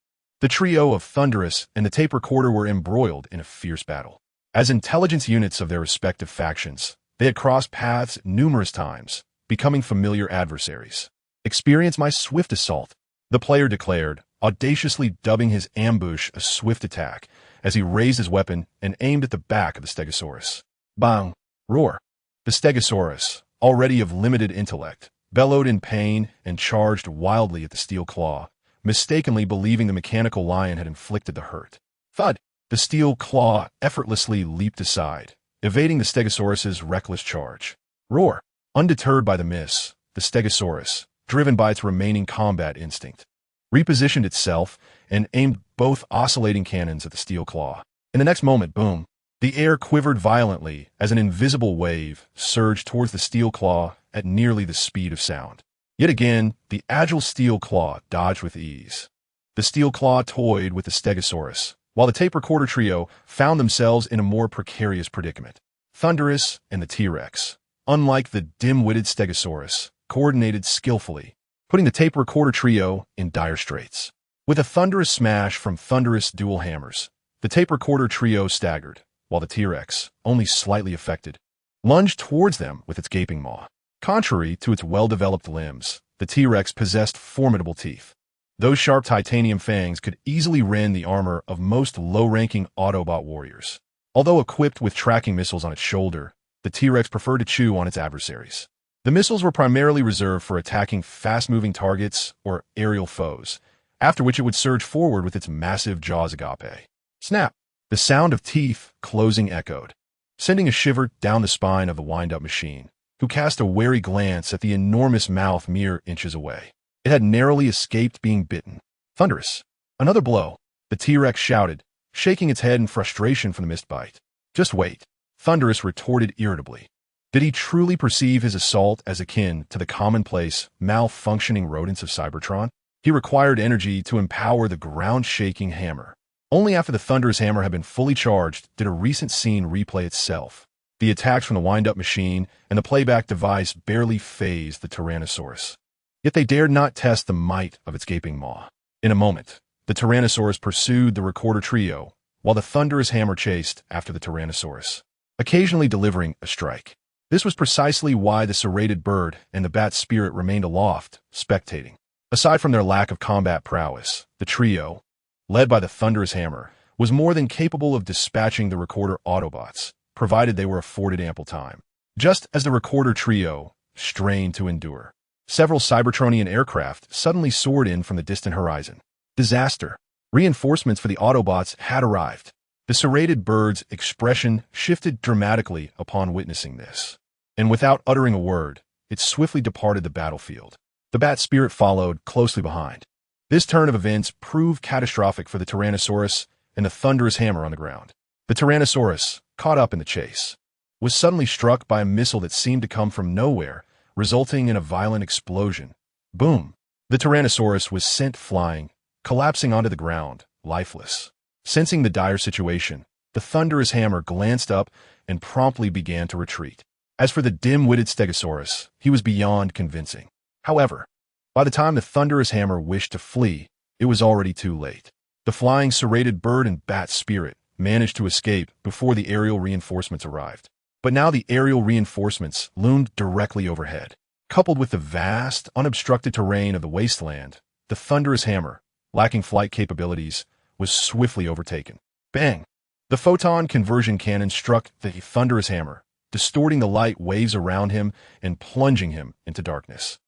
the trio of Thunderous and the tape recorder were embroiled in a fierce battle. As intelligence units of their respective factions, they had crossed paths numerous times, becoming familiar adversaries. "Experience my swift assault," the player declared, audaciously dubbing his ambush a swift attack as he raised his weapon and aimed at the back of the Stegosaurus. Bang! Roar! The Stegosaurus, already of limited intellect, bellowed in pain and charged wildly at the steel claw, mistakenly believing the mechanical lion had inflicted the hurt. Thud! The steel claw effortlessly leaped aside, evading the Stegosaurus's reckless charge. Roar! Undeterred by the miss, the Stegosaurus, driven by its remaining combat instinct, repositioned itself and aimed both oscillating cannons at the steel claw. In the next moment, boom! The air quivered violently as an invisible wave surged towards the steel claw at nearly the speed of sound. Yet again, the agile steel claw dodged with ease. The steel claw toyed with the Stegosaurus, while the tape recorder trio found themselves in a more precarious predicament. Thunderous and the T-Rex, unlike the dim-witted Stegosaurus, coordinated skillfully, putting the tape recorder trio in dire straits. With a thunderous smash from Thunderous dual hammers, the tape recorder trio staggered, while the T-Rex, only slightly affected, lunged towards them with its gaping maw. Contrary to its well-developed limbs, the T-Rex possessed formidable teeth. Those sharp titanium fangs could easily rend the armor of most low-ranking Autobot warriors. Although equipped with tracking missiles on its shoulder, the T-Rex preferred to chew on its adversaries. The missiles were primarily reserved for attacking fast-moving targets or aerial foes, after which it would surge forward with its massive jaws agape. Snap! The sound of teeth closing echoed, sending a shiver down the spine of the wind-up machine, who cast a wary glance at the enormous mouth mere inches away. It had narrowly escaped being bitten. Thunderous! Another blow! The T-Rex shouted, shaking its head in frustration from the missed bite. Just wait! Thunderous retorted irritably. Did he truly perceive his assault as akin to the commonplace, malfunctioning rodents of Cybertron? He required energy to empower the ground-shaking hammer. Only after the Thunderous hammer had been fully charged did a recent scene replay itself. The attacks from the wind-up machine and the playback device barely fazed the Tyrannosaurus. Yet they dared not test the might of its gaping maw. In a moment, the Tyrannosaurus pursued the recorder trio, while the Thunderous hammer chased after the Tyrannosaurus, occasionally delivering a strike. This was precisely why the serrated bird and the bat spirit remained aloft, spectating. Aside from their lack of combat prowess, the trio, led by the Thunderous hammer, was more than capable of dispatching the recorder Autobots, provided they were afforded ample time. Just as the recorder trio strained to endure, several Cybertronian aircraft suddenly soared in from the distant horizon. Disaster! Reinforcements for the Autobots had arrived. The serrated bird's expression shifted dramatically upon witnessing this, and without uttering a word, it swiftly departed the battlefield. The bat spirit followed closely behind. This turn of events proved catastrophic for the Tyrannosaurus and the Thunderous hammer on the ground. The Tyrannosaurus, caught up in the chase, was suddenly struck by a missile that seemed to come from nowhere, resulting in a violent explosion. Boom! The Tyrannosaurus was sent flying, collapsing onto the ground, lifeless. Sensing the dire situation, the Thunderous hammer glanced up and promptly began to retreat. As for the dim-witted Stegosaurus, he was beyond convincing. However, by the time the Thunderous hammer wished to flee, it was already too late. The flying serrated bird and bat spirit managed to escape before the aerial reinforcements arrived. But now the aerial reinforcements loomed directly overhead. Coupled with the vast, unobstructed terrain of the wasteland, the Thunderous hammer, lacking flight capabilities, was swiftly overtaken. Bang! The photon conversion cannon struck the Thunderous hammer, distorting the light waves around him and plunging him into darkness.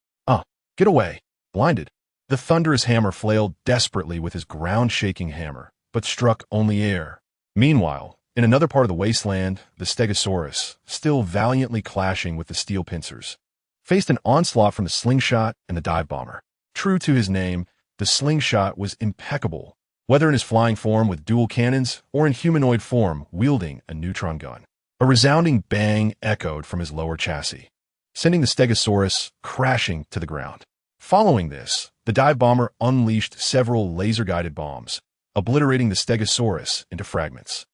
Get away! Blinded, the Thunderous hammer flailed desperately with his ground-shaking hammer, but struck only air. Meanwhile, in another part of the wasteland, the Stegosaurus, still valiantly clashing with the steel pincers, faced an onslaught from the slingshot and the dive bomber. True to his name, the slingshot was impeccable, whether in his flying form with dual cannons or in humanoid form wielding a neutron gun. A resounding bang echoed from his lower chassis, sending the Stegosaurus crashing to the ground. Following this, the dive bomber unleashed several laser-guided bombs, obliterating the Stegosaurus into fragments.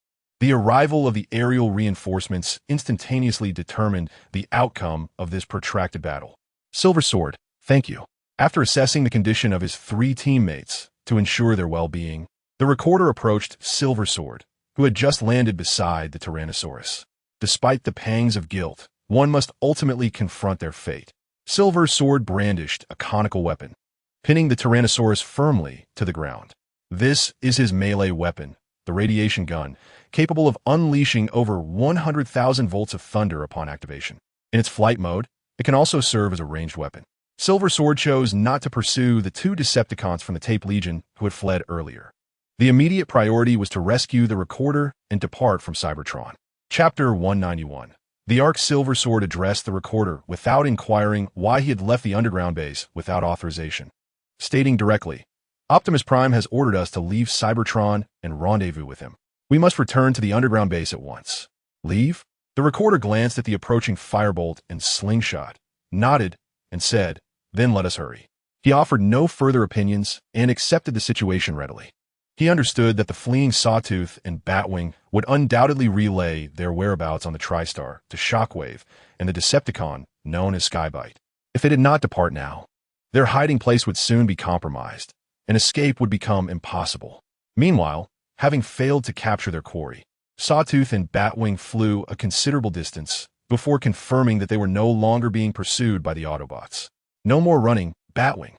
The arrival of the aerial reinforcements instantaneously determined the outcome of this protracted battle. Silver Sword, thank you. After assessing the condition of his 3 teammates to ensure their well-being, the recorder approached Silver Sword, who had just landed beside the Tyrannosaurus. Despite the pangs of guilt, one must ultimately confront their fate. Silver Sword brandished a conical weapon, pinning the Tyrannosaurus firmly to the ground. This is his melee weapon, the radiation gun, capable of unleashing over 100,000 volts of thunder upon activation. In its flight mode, it can also serve as a ranged weapon. Silver Sword chose not to pursue the 2 Decepticons from the Tape Legion who had fled earlier. The immediate priority was to rescue the recorder and depart from Cybertron. Chapter 191. The Arc Silver Sword addressed the recorder without inquiring why he had left the underground base without authorization. Stating directly, Optimus Prime has ordered us to leave Cybertron and rendezvous with him. We must return to the underground base at once. Leave? The recorder glanced at the approaching firebolt and slingshot, nodded, and said, then let us hurry. He offered no further opinions and accepted the situation readily. He understood that the fleeing Sawtooth and Batwing would undoubtedly relay their whereabouts on the TriStar to Shockwave and the Decepticon known as Skybite. If they did not depart now, their hiding place would soon be compromised, and escape would become impossible. Meanwhile, having failed to capture their quarry, Sawtooth and Batwing flew a considerable distance before confirming that they were no longer being pursued by the Autobots. No more running, Batwing,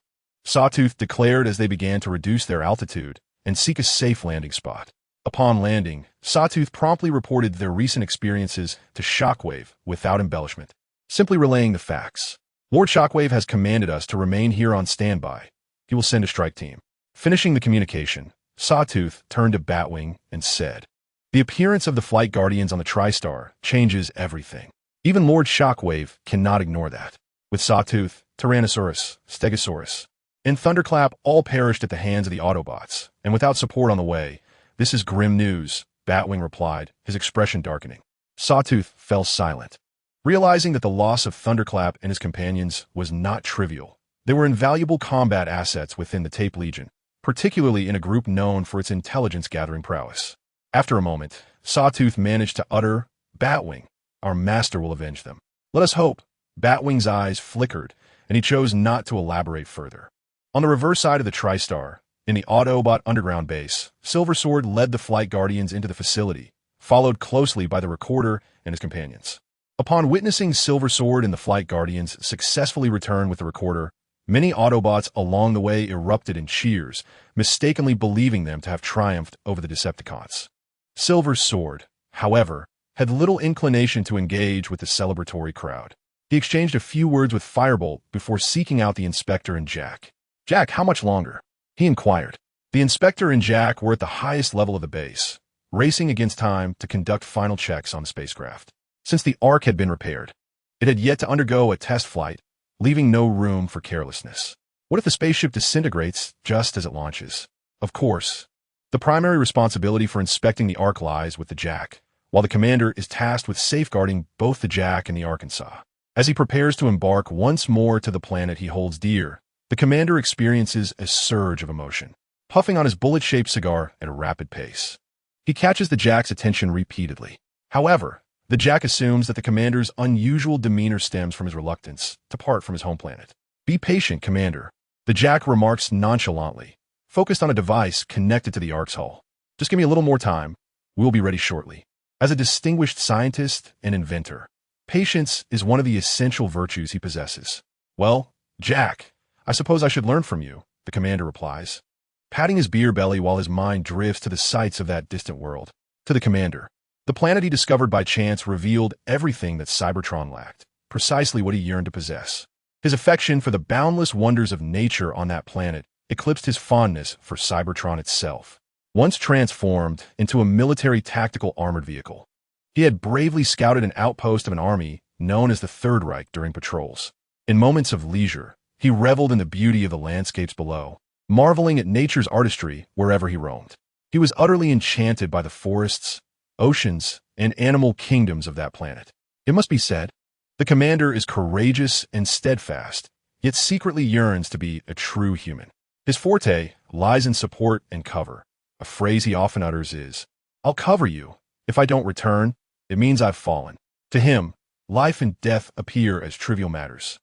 Sawtooth declared as they began to reduce their altitude and seek a safe landing spot. Upon landing, Sawtooth promptly reported their recent experiences to Shockwave without embellishment, simply relaying the facts. Lord Shockwave has commanded us to remain here on standby. He will send a strike team. Finishing the communication, Sawtooth turned to Batwing and said, the appearance of the Flight Guardians on the TriStar changes everything. Even Lord Shockwave cannot ignore that. With Sawtooth, Tyrannosaurus, Stegosaurus, and Thunderclap all perished at the hands of the Autobots, and without support on the way. This is grim news, Batwing replied, his expression darkening. Sawtooth fell silent, realizing that the loss of Thunderclap and his companions was not trivial. They were invaluable combat assets within the Tape Legion, particularly in a group known for its intelligence-gathering prowess. After a moment, Sawtooth managed to utter, Batwing, our master will avenge them. Let us hope. Batwing's eyes flickered, and he chose not to elaborate further. On the reverse side of the TriStar, in the Autobot underground base, Silver Sword led the Flight Guardians into the facility, followed closely by the recorder and his companions. Upon witnessing Silver Sword and the Flight Guardians successfully return with the recorder, many Autobots along the way erupted in cheers, mistakenly believing them to have triumphed over the Decepticons. Silver Sword, however, had little inclination to engage with the celebratory crowd. He exchanged a few words with Firebolt before seeking out the Inspector and Jack. Jack, how much longer? He inquired. The Inspector and Jack were at the highest level of the base, racing against time to conduct final checks on the spacecraft. Since the Ark had been repaired, it had yet to undergo a test flight, leaving no room for carelessness. What if the spaceship disintegrates just as it launches? Of course, the primary responsibility for inspecting the Ark lies with the Jack, while the commander is tasked with safeguarding both the Jack and the Arkansas. As he prepares to embark once more to the planet he holds dear, the commander experiences a surge of emotion, puffing on his bullet-shaped cigar at a rapid pace. He catches the Jack's attention repeatedly. However, the Jack assumes that the commander's unusual demeanor stems from his reluctance to part from his home planet. Be patient, Commander, the Jack remarks nonchalantly, focused on a device connected to the Ark's hull. Just give me a little more time. We'll be ready shortly. As a distinguished scientist and inventor, patience is one of the essential virtues he possesses. Well, Jack, I suppose I should learn from you, the commander replies, patting his beer belly while his mind drifts to the sights of that distant world. To the commander, the planet he discovered by chance revealed everything that Cybertron lacked, precisely what he yearned to possess. His affection for the boundless wonders of nature on that planet eclipsed his fondness for Cybertron itself. Once transformed into a military tactical armored vehicle, he had bravely scouted an outpost of an army known as the Third Reich during patrols. In moments of leisure, he reveled in the beauty of the landscapes below, marveling at nature's artistry wherever he roamed. He was utterly enchanted by the forests, oceans, and animal kingdoms of that planet. It must be said, the commander is courageous and steadfast, yet secretly yearns to be a true human. His forte lies in support and cover. A phrase he often utters is, "I'll cover you, If I don't return, it means I've fallen. To him, life and death appear as trivial matters.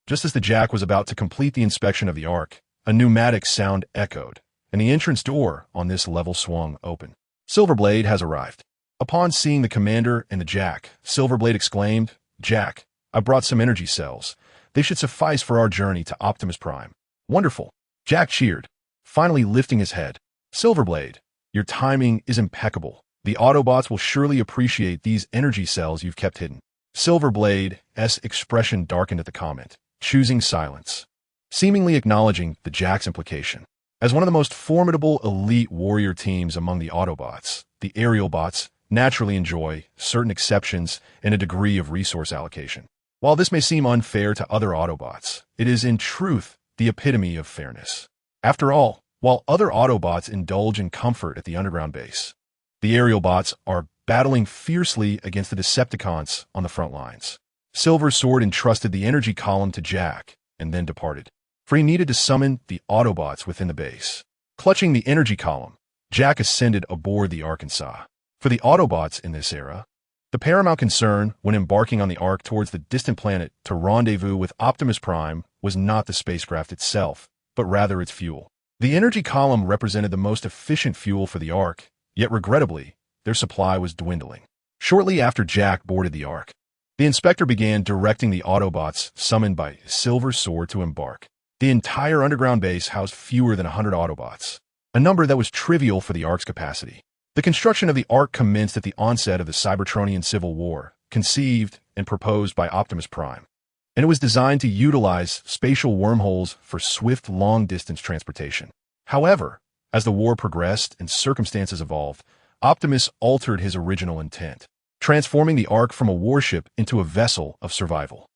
Just as the Jack was about to complete the inspection of the Ark, a pneumatic sound echoed, and the entrance door on this level swung open. Silverblade has arrived. Upon seeing the commander and the Jack, Silverblade exclaimed, "Jack, I brought some energy cells. They should suffice for our journey to Optimus Prime." "Wonderful," Jack cheered, finally lifting his head. "Silverblade, your timing is impeccable. The Autobots will surely appreciate these energy cells you've kept hidden." Silverblade's expression darkened at the comment, choosing silence, seemingly acknowledging the Jack's implication. As one of the most formidable elite warrior teams among the Autobots, the aerial bots naturally enjoy certain exceptions and a degree of resource allocation. While this may seem unfair to other Autobots, it is in truth the epitome of fairness. After all, while other Autobots indulge in comfort at the underground base, the aerial bots are battling fiercely against the Decepticons on the front lines. Silver Sword entrusted the energy column to Jack and then departed, for he needed to summon the Autobots within the base. Clutching the energy column, Jack ascended aboard the Arkansas. For the Autobots in this era, the paramount concern when embarking on the Ark towards the distant planet to rendezvous with Optimus Prime was not the spacecraft itself, but rather its fuel. The energy column represented the most efficient fuel for the Ark, yet regrettably, their supply was dwindling. Shortly after Jack boarded the Ark, the inspector began directing the Autobots summoned by Silver Sword to embark. The entire underground base housed fewer than 100 Autobots, a number that was trivial for the Ark's capacity. The construction of the Ark commenced at the onset of the Cybertronian Civil War, conceived and proposed by Optimus Prime, and it was designed to utilize spatial wormholes for swift long-distance transportation. However, as the war progressed and circumstances evolved, Optimus altered his original intent, transforming the Ark from a warship into a vessel of survival.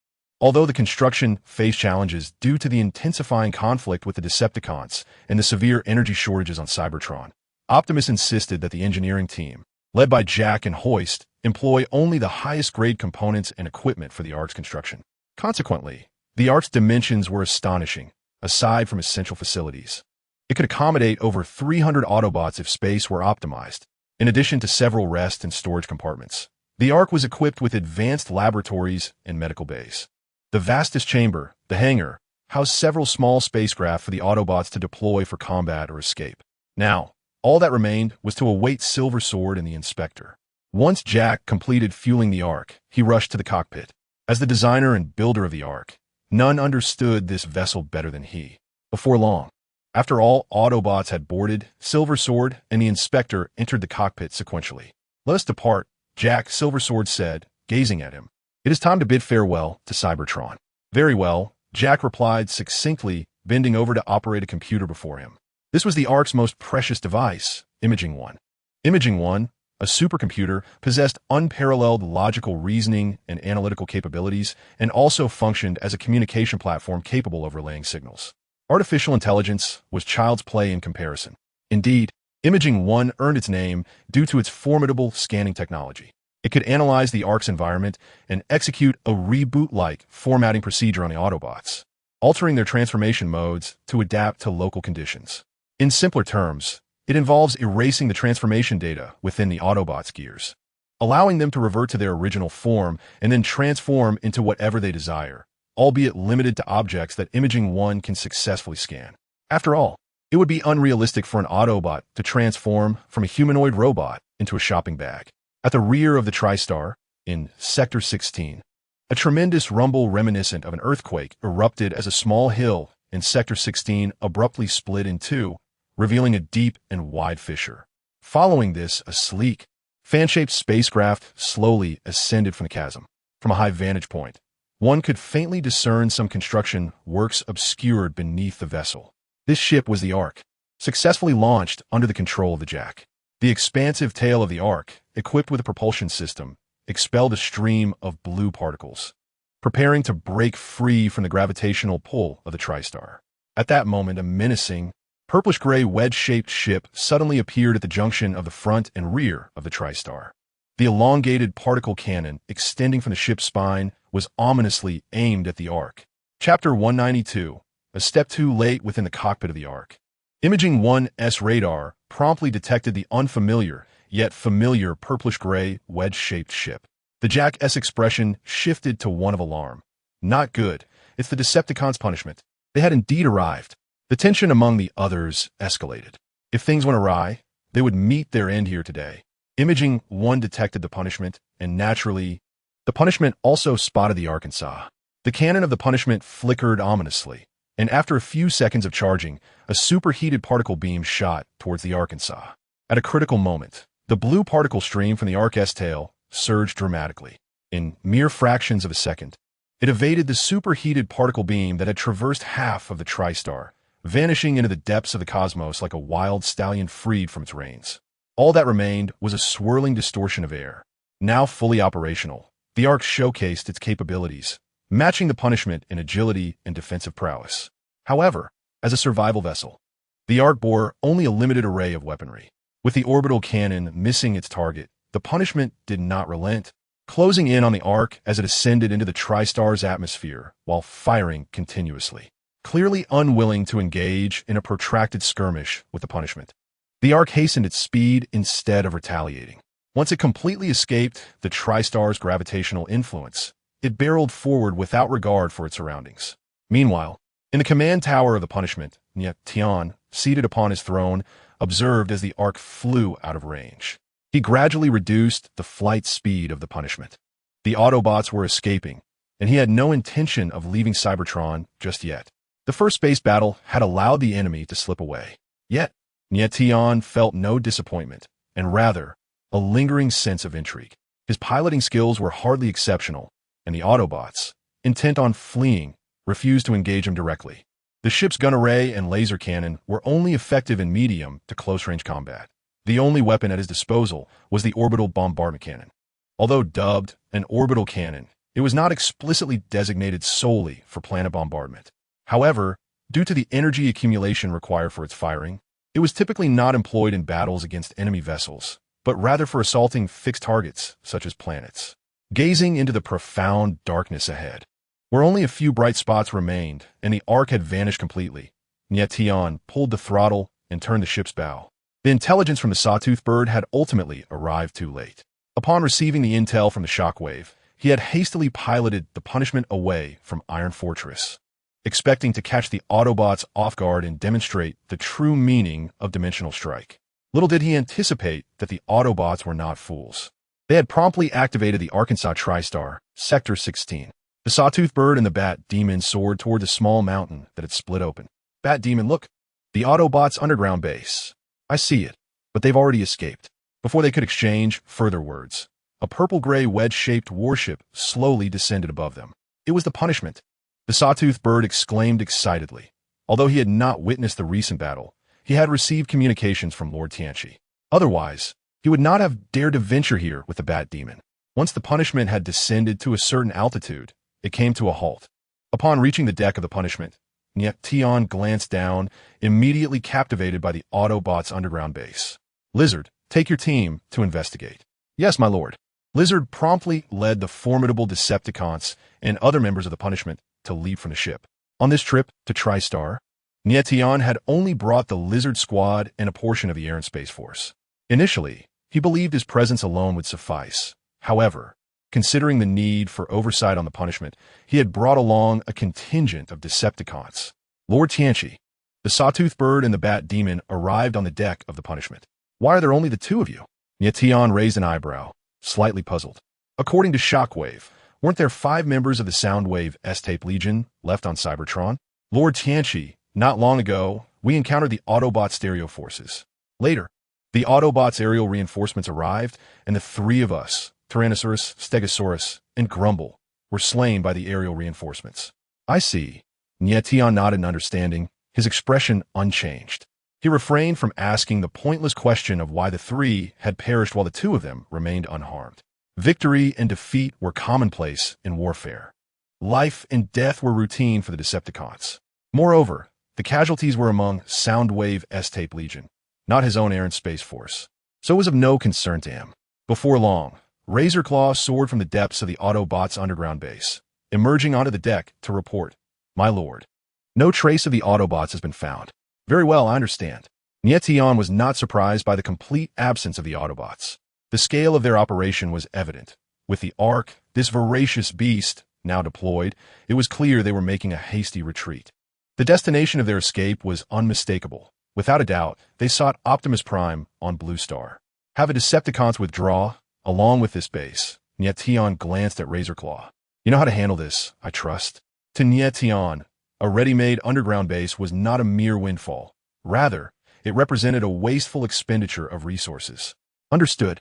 Although the construction faced challenges due to the intensifying conflict with the Decepticons and the severe energy shortages on Cybertron, Optimus insisted that the engineering team, led by Jack and Hoist, employ only the highest-grade components and equipment for the Ark's construction. Consequently, the Ark's dimensions were astonishing, aside from essential facilities. It could accommodate over 300 Autobots if space were optimized, in addition to several rest and storage compartments. The Ark was equipped with advanced laboratories and medical bays. The vastest chamber, the hangar, housed several small spacecraft for the Autobots to deploy for combat or escape. Now, all that remained was to await Silver Sword and the Inspector. Once Jack completed fueling the Ark, he rushed to the cockpit. As the designer and builder of the Ark, none understood this vessel better than he. Before long, after all Autobots had boarded, Silver Sword and the Inspector entered the cockpit sequentially. "Let us depart," Jack, Silver Sword said, gazing at him. "It is time to bid farewell to Cybertron." "Very well," Jack replied succinctly, bending over to operate a computer before him. This was the Ark's most precious device, Imaging One. Imaging One, a supercomputer, possessed unparalleled logical reasoning and analytical capabilities, and also functioned as a communication platform capable of relaying signals. Artificial intelligence was child's play in comparison. Indeed, Imaging One earned its name due to its formidable scanning technology. It could analyze the Ark's environment and execute a reboot-like formatting procedure on the Autobots, altering their transformation modes to adapt to local conditions. In simpler terms, it involves erasing the transformation data within the Autobots' gears, allowing them to revert to their original form and then transform into whatever they desire, albeit limited to objects that Imaging One can successfully scan. After all, it would be unrealistic for an Autobot to transform from a humanoid robot into a shopping bag. At the rear of the TriStar, in Sector 16, a tremendous rumble reminiscent of an earthquake erupted as a small hill in Sector 16 abruptly split in two, revealing a deep and wide fissure. Following this, a sleek, fan-shaped spacecraft slowly ascended from the chasm. From a high vantage point, one could faintly discern some construction works obscured beneath the vessel. This ship was the Ark, successfully launched under the control of the Jack. The expansive tail of the Ark, equipped with a propulsion system, expelled a stream of blue particles, preparing to break free from the gravitational pull of the TriStar. At that moment, a menacing, purplish-gray wedge-shaped ship suddenly appeared at the junction of the front and rear of the TriStar. The elongated particle cannon, extending from the ship's spine, was ominously aimed at the Ark. Chapter 192, a step too late within the cockpit of the Ark. Imaging One's radar promptly detected the unfamiliar, yet familiar purplish-gray, wedge-shaped ship. The Jack-S expression shifted to one of alarm. Not good. It's the Decepticons' punishment. They had indeed arrived. The tension among the others escalated. If things went awry, they would meet their end here today. Imaging 1 detected the punishment, and naturally, the punishment also spotted the Arkansas. The cannon of the punishment flickered ominously, and after a few seconds of charging, a superheated particle beam shot towards the Arkansas. At a critical moment, the blue particle stream from the Ark-S tail surged dramatically. In mere fractions of a second, it evaded the superheated particle beam that had traversed half of the TriStar, vanishing into the depths of the cosmos like a wild stallion freed from its reins. All that remained was a swirling distortion of air. Now fully operational, the Ark showcased its capabilities, matching the punishment in agility and defensive prowess. However, as a survival vessel, the Ark bore only a limited array of weaponry. With the orbital cannon missing its target, the punishment did not relent, closing in on the Ark as it ascended into the TriStar's atmosphere while firing continuously. Clearly unwilling to engage in a protracted skirmish with the punishment, the Ark hastened its speed instead of retaliating. Once it completely escaped the TriStar's gravitational influence, it barreled forward without regard for its surroundings. Meanwhile, in the command tower of the punishment, Nie Tian, seated upon his throne, observed as the Ark flew out of range. He gradually reduced the flight speed of the punishment. The Autobots were escaping, and he had no intention of leaving Cybertron just yet. The first space battle had allowed the enemy to slip away. Yet, Nie Tian felt no disappointment, and rather, a lingering sense of intrigue. His piloting skills were hardly exceptional, and the Autobots, intent on fleeing, refused to engage him directly. The ship's gun array and laser cannon were only effective in medium to close-range combat. The only weapon at his disposal was the orbital bombardment cannon. Although dubbed an orbital cannon, it was not explicitly designated solely for planet bombardment. However, due to the energy accumulation required for its firing, it was typically not employed in battles against enemy vessels, but rather for assaulting fixed targets, such as planets. Gazing into the profound darkness ahead, where only a few bright spots remained and the Ark had vanished completely, Nie Tian pulled the throttle and turned the ship's bow. The intelligence from the Sawtooth bird had ultimately arrived too late. Upon receiving the intel from the shockwave, he had hastily piloted the punishment away from Iron Fortress, expecting to catch the Autobots off guard and demonstrate the true meaning of dimensional strike. Little did he anticipate that the Autobots were not fools. They had promptly activated the Arkansas TriStar, Sector 16. The Sawtooth bird and the Bat Demon soared toward the small mountain that had split open. Bat Demon, look! The Autobots' underground base. I see it, but they've already escaped. Before they could exchange further words, a purple-gray wedge-shaped warship slowly descended above them. It was the punishment. The Sawtooth bird exclaimed excitedly. Although he had not witnessed the recent battle, he had received communications from Lord Tianchi. Otherwise, he would not have dared to venture here with the Bat Demon. Once the punishment had descended to a certain altitude, it came to a halt. Upon reaching the deck of the punishment, Nie Tian glanced down, immediately captivated by the Autobots' underground base. Lizard, take your team to investigate. Yes, my lord. Lizard promptly led the formidable Decepticons and other members of the punishment to leave from the ship. On this trip to TriStar, Nie Tian had only brought the Lizard squad and a portion of the Air and Space Force. Initially, he believed his presence alone would suffice. However, considering the need for oversight on the punishment, he had brought along a contingent of Decepticons. Lord Tianchi, the Sawtooth bird and the Bat Demon arrived on the deck of the punishment. Why are there only the two of you? Nie Tian raised an eyebrow, slightly puzzled. According to Shockwave, weren't there 5 members of the Soundwave S-Tape Legion left on Cybertron? Lord Tianchi, not long ago, we encountered the Autobot stereo forces. Later, the Autobots' aerial reinforcements arrived, and the 3 of us, Tyrannosaurus, Stegosaurus, and Grumble, were slain by the aerial reinforcements. I see. Nie Tian nodded in understanding, his expression unchanged. He refrained from asking the pointless question of why the 3 had perished while the 2 of them remained unharmed. Victory and defeat were commonplace in warfare. Life and death were routine for the Decepticons. Moreover, the casualties were among Soundwave S-Tape Legion, not his own Air and Space Force. So it was of no concern to him. Before long, Razorclaw soared from the depths of the Autobots' underground base, emerging onto the deck to report, "My lord, no trace of the Autobots has been found." "Very well, I understand. Nie Tian was not surprised by the complete absence of the Autobots. The scale of their operation was evident. With the Ark, this voracious beast, now deployed, it was clear they were making a hasty retreat. The destination of their escape was unmistakable. Without a doubt, they sought Optimus Prime on Blue Star. Have a Decepticons withdraw, along with this base. Nie Tian glanced at Razorclaw. You know how to handle this, I trust. To Nie Tian, a ready-made underground base was not a mere windfall. Rather, it represented a wasteful expenditure of resources. Understood.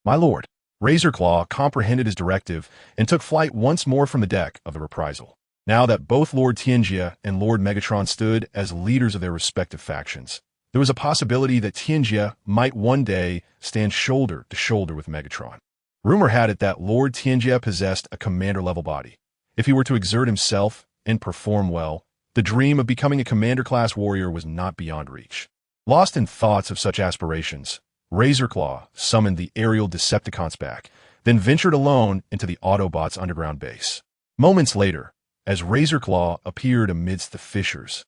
My lord. Razorclaw comprehended his directive and took flight once more from the deck of the Reprisal. Now that both Lord Tianjia and Lord Megatron stood as leaders of their respective factions, there was a possibility that Tianjia might one day stand shoulder to shoulder with Megatron. Rumor had it that Lord Tianjia possessed a commander-level body. If he were to exert himself and perform well, the dream of becoming a commander-class warrior was not beyond reach. Lost in thoughts of such aspirations, Razorclaw summoned the aerial Decepticons back, then ventured alone into the Autobots' underground base. Moments later, as Razorclaw appeared amidst the fissures,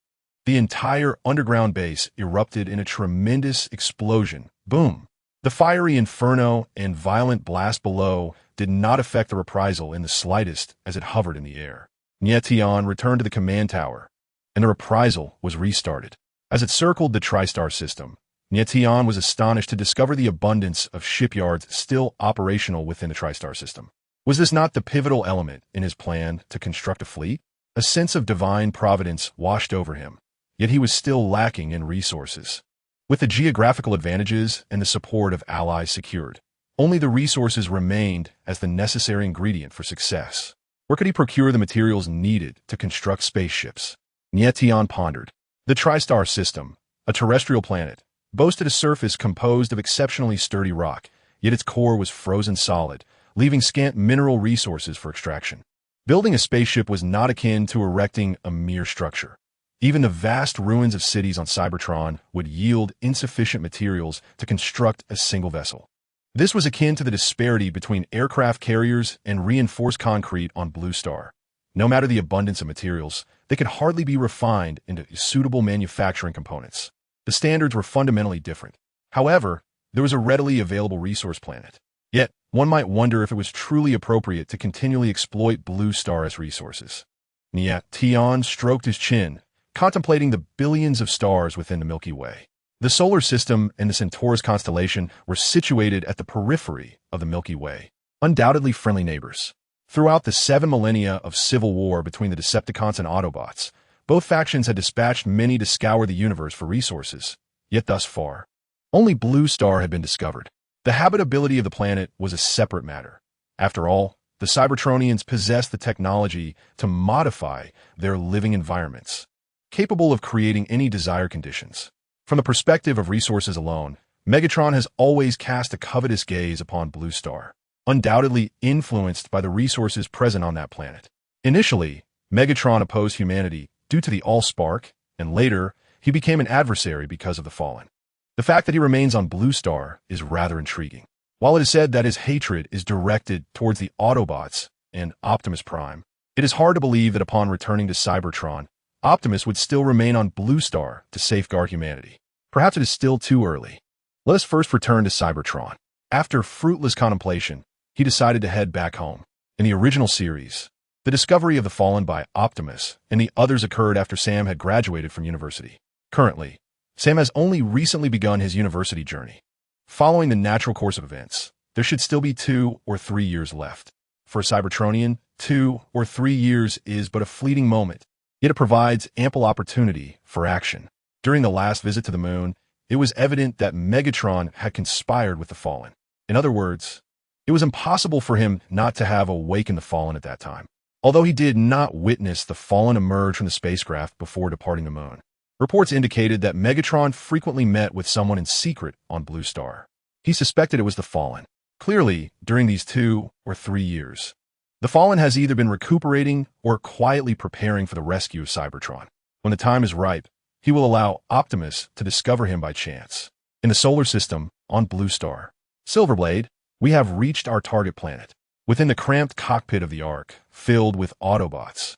the entire underground base erupted in a tremendous explosion. Boom! The fiery inferno and violent blast below did not affect the Reprisal in the slightest as it hovered in the air. Nie Tian returned to the command tower, and the Reprisal was restarted. As it circled the TriStar system, Nie Tian was astonished to discover the abundance of shipyards still operational within the TriStar system. Was this not the pivotal element in his plan to construct a fleet? A sense of divine providence washed over him, yet he was still lacking in resources. With the geographical advantages and the support of allies secured, only the resources remained as the necessary ingredient for success. Where could he procure the materials needed to construct spaceships? Nie Tian pondered. The TriStar system, a terrestrial planet, boasted a surface composed of exceptionally sturdy rock, yet its core was frozen solid, leaving scant mineral resources for extraction. Building a spaceship was not akin to erecting a mere structure. Even the vast ruins of cities on Cybertron would yield insufficient materials to construct a single vessel. This was akin to the disparity between aircraft carriers and reinforced concrete on Blue Star. No matter the abundance of materials, they could hardly be refined into suitable manufacturing components. The standards were fundamentally different. However, there was a readily available resource planet. Yet, one might wonder if it was truly appropriate to continually exploit Blue Star's resources. Nie Tian stroked his chin, contemplating the billions of stars within the Milky Way. The solar system and the Centaurus constellation were situated at the periphery of the Milky Way, undoubtedly friendly neighbors. Throughout the 7 millennia of civil war between the Decepticons and Autobots, both factions had dispatched many to scour the universe for resources, yet thus far, only Blue Star had been discovered. The habitability of the planet was a separate matter. After all, the Cybertronians possessed the technology to modify their living environments, capable of creating any desired conditions. From the perspective of resources alone, Megatron has always cast a covetous gaze upon Blue Star, undoubtedly influenced by the resources present on that planet. Initially, Megatron opposed humanity due to the Allspark, and later, he became an adversary because of the Fallen. The fact that he remains on Blue Star is rather intriguing. While it is said that his hatred is directed towards the Autobots and Optimus Prime, it is hard to believe that upon returning to Cybertron, Optimus would still remain on Blue Star to safeguard humanity. Perhaps it is still too early. Let us first return to Cybertron. After fruitless contemplation, he decided to head back home. In the original series, the discovery of the Fallen by Optimus and the others occurred after Sam had graduated from university. Currently, Sam has only recently begun his university journey. Following the natural course of events, there should still be 2 or 3 years left. For a Cybertronian, 2 or 3 years is but a fleeting moment, yet it provides ample opportunity for action. During the last visit to the moon, it was evident that Megatron had conspired with the Fallen. In other words, it was impossible for him not to have awakened the Fallen at that time. Although he did not witness the Fallen emerge from the spacecraft before departing the moon, reports indicated that Megatron frequently met with someone in secret on Blue Star. He suspected it was the Fallen. Clearly, during these 2 or 3 years, the Fallen has either been recuperating or quietly preparing for the rescue of Cybertron. When the time is ripe, he will allow Optimus to discover him by chance. In the solar system, on Blue Star, Silverblade, we have reached our target planet. Within the cramped cockpit of the Ark, filled with Autobots,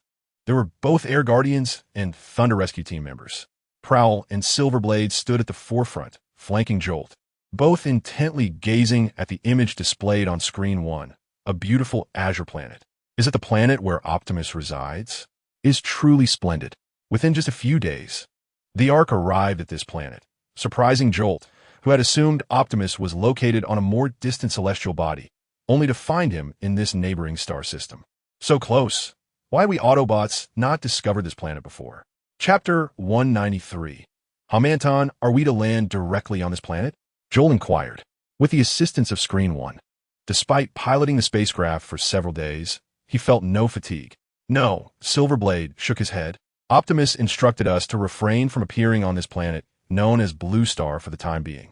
there were both Air Guardians and Thunder Rescue team members. Prowl and Silverblade stood at the forefront, flanking Jolt, both intently gazing at the image displayed on screen 1, a beautiful azure planet. Is it the planet where Optimus resides? Is truly splendid. Within just a few days, the Ark arrived at this planet, surprising Jolt, who had assumed Optimus was located on a more distant celestial body, only to find him in this neighboring star system. So close. Why had we Autobots not discovered this planet before? Chapter 193. How, Manton, are we to land directly on this planet? Joel inquired, with the assistance of Screen 1. Despite piloting the spacecraft for several days, he felt no fatigue. No, Silverblade shook his head. Optimus instructed us to refrain from appearing on this planet, known as Blue Star for the time being.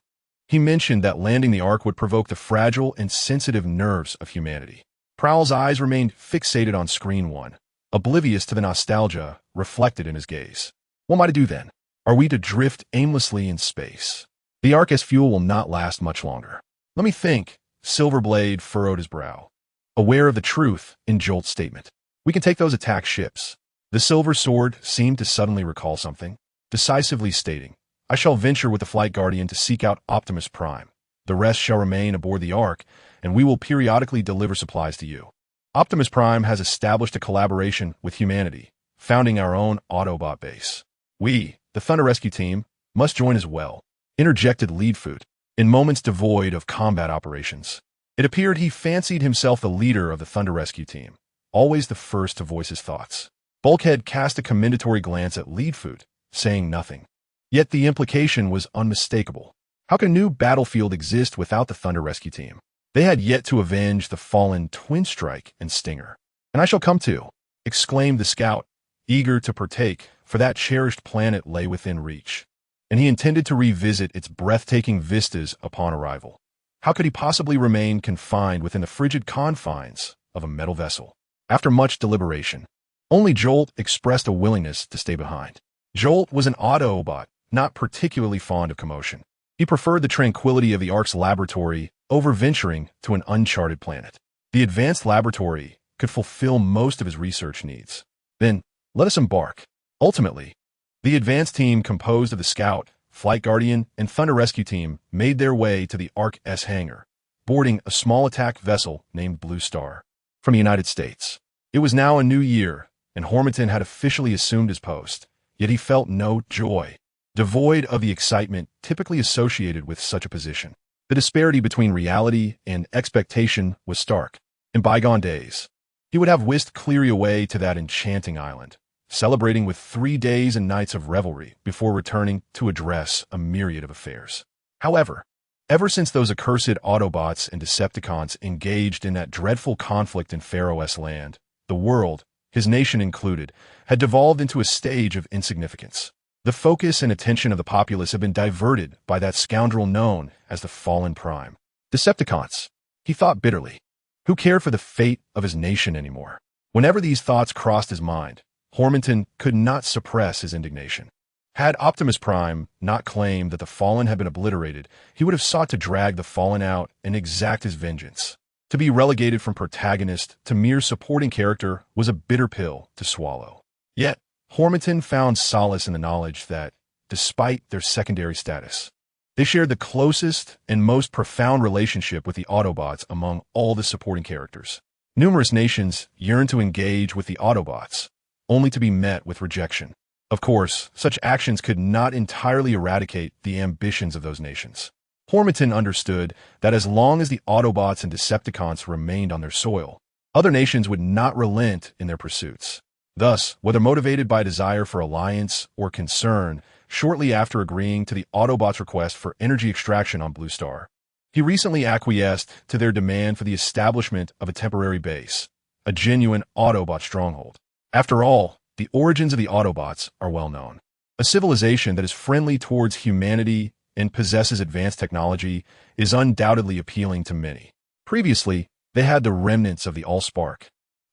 He mentioned that landing the Ark would provoke the fragile and sensitive nerves of humanity. Prowl's eyes remained fixated on Screen 1, oblivious to the nostalgia reflected in his gaze. What am I to do then? Are we to drift aimlessly in space? The Ark as fuel will not last much longer. Let me think. Silverblade furrowed his brow, aware of the truth in Jolt's statement. We can take those attack ships. The Silver Sword seemed to suddenly recall something, decisively stating, I shall venture with the Flight Guardian to seek out Optimus Prime. The rest shall remain aboard the Ark, and we will periodically deliver supplies to you. Optimus Prime has established a collaboration with humanity, founding our own Autobot base. We, the Thunder Rescue Team, must join as well, interjected Leadfoot, in moments devoid of combat operations. It appeared he fancied himself the leader of the Thunder Rescue Team, always the first to voice his thoughts. Bulkhead cast a commendatory glance at Leadfoot, saying nothing. Yet the implication was unmistakable. How could a new battlefield exist without the Thunder Rescue Team? They had yet to avenge the fallen Twin Strike and Stinger. And I shall come to, exclaimed the scout, eager to partake, for that cherished planet lay within reach, and he intended to revisit its breathtaking vistas upon arrival. How could he possibly remain confined within the frigid confines of a metal vessel? After much deliberation, only Jolt expressed a willingness to stay behind. Jolt was an Autobot, not particularly fond of commotion. He preferred the tranquility of the Ark's laboratory over venturing to an uncharted planet. The advanced laboratory could fulfill most of his research needs. Then, let us embark. Ultimately, the advanced team composed of the Scout, Flight Guardian, and Thunder Rescue Team made their way to the Ark-S hangar, boarding a small attack vessel named Blue Star from the United States. It was now a new year, and Hormington had officially assumed his post, yet he felt no joy, devoid of the excitement typically associated with such a position. The disparity between reality and expectation was stark. In bygone days, he would have whisked Cleary away to that enchanting island, celebrating with 3 days and nights of revelry before returning to address a myriad of affairs. However, ever since those accursed Autobots and Decepticons engaged in that dreadful conflict in Pharaoh-S land, the world, his nation included, had devolved into a stage of insignificance. The focus and attention of the populace had been diverted by that scoundrel known as the Fallen Prime. Decepticons, he thought bitterly. Who cared for the fate of his nation anymore? Whenever these thoughts crossed his mind, Hormington could not suppress his indignation. Had Optimus Prime not claimed that the Fallen had been obliterated, he would have sought to drag the Fallen out and exact his vengeance. To be relegated from protagonist to mere supporting character was a bitter pill to swallow. Yet, Hormington found solace in the knowledge that, despite their secondary status, they shared the closest and most profound relationship with the Autobots among all the supporting characters. Numerous nations yearned to engage with the Autobots, only to be met with rejection. Of course, such actions could not entirely eradicate the ambitions of those nations. Hormington understood that as long as the Autobots and Decepticons remained on their soil, other nations would not relent in their pursuits. Thus, whether motivated by desire for alliance or concern, shortly after agreeing to the Autobots' request for energy extraction on Blue Star, he recently acquiesced to their demand for the establishment of a temporary base, a genuine Autobot stronghold. After all, the origins of the Autobots are well known. A civilization that is friendly towards humanity and possesses advanced technology is undoubtedly appealing to many. Previously, they had the remnants of the Allspark,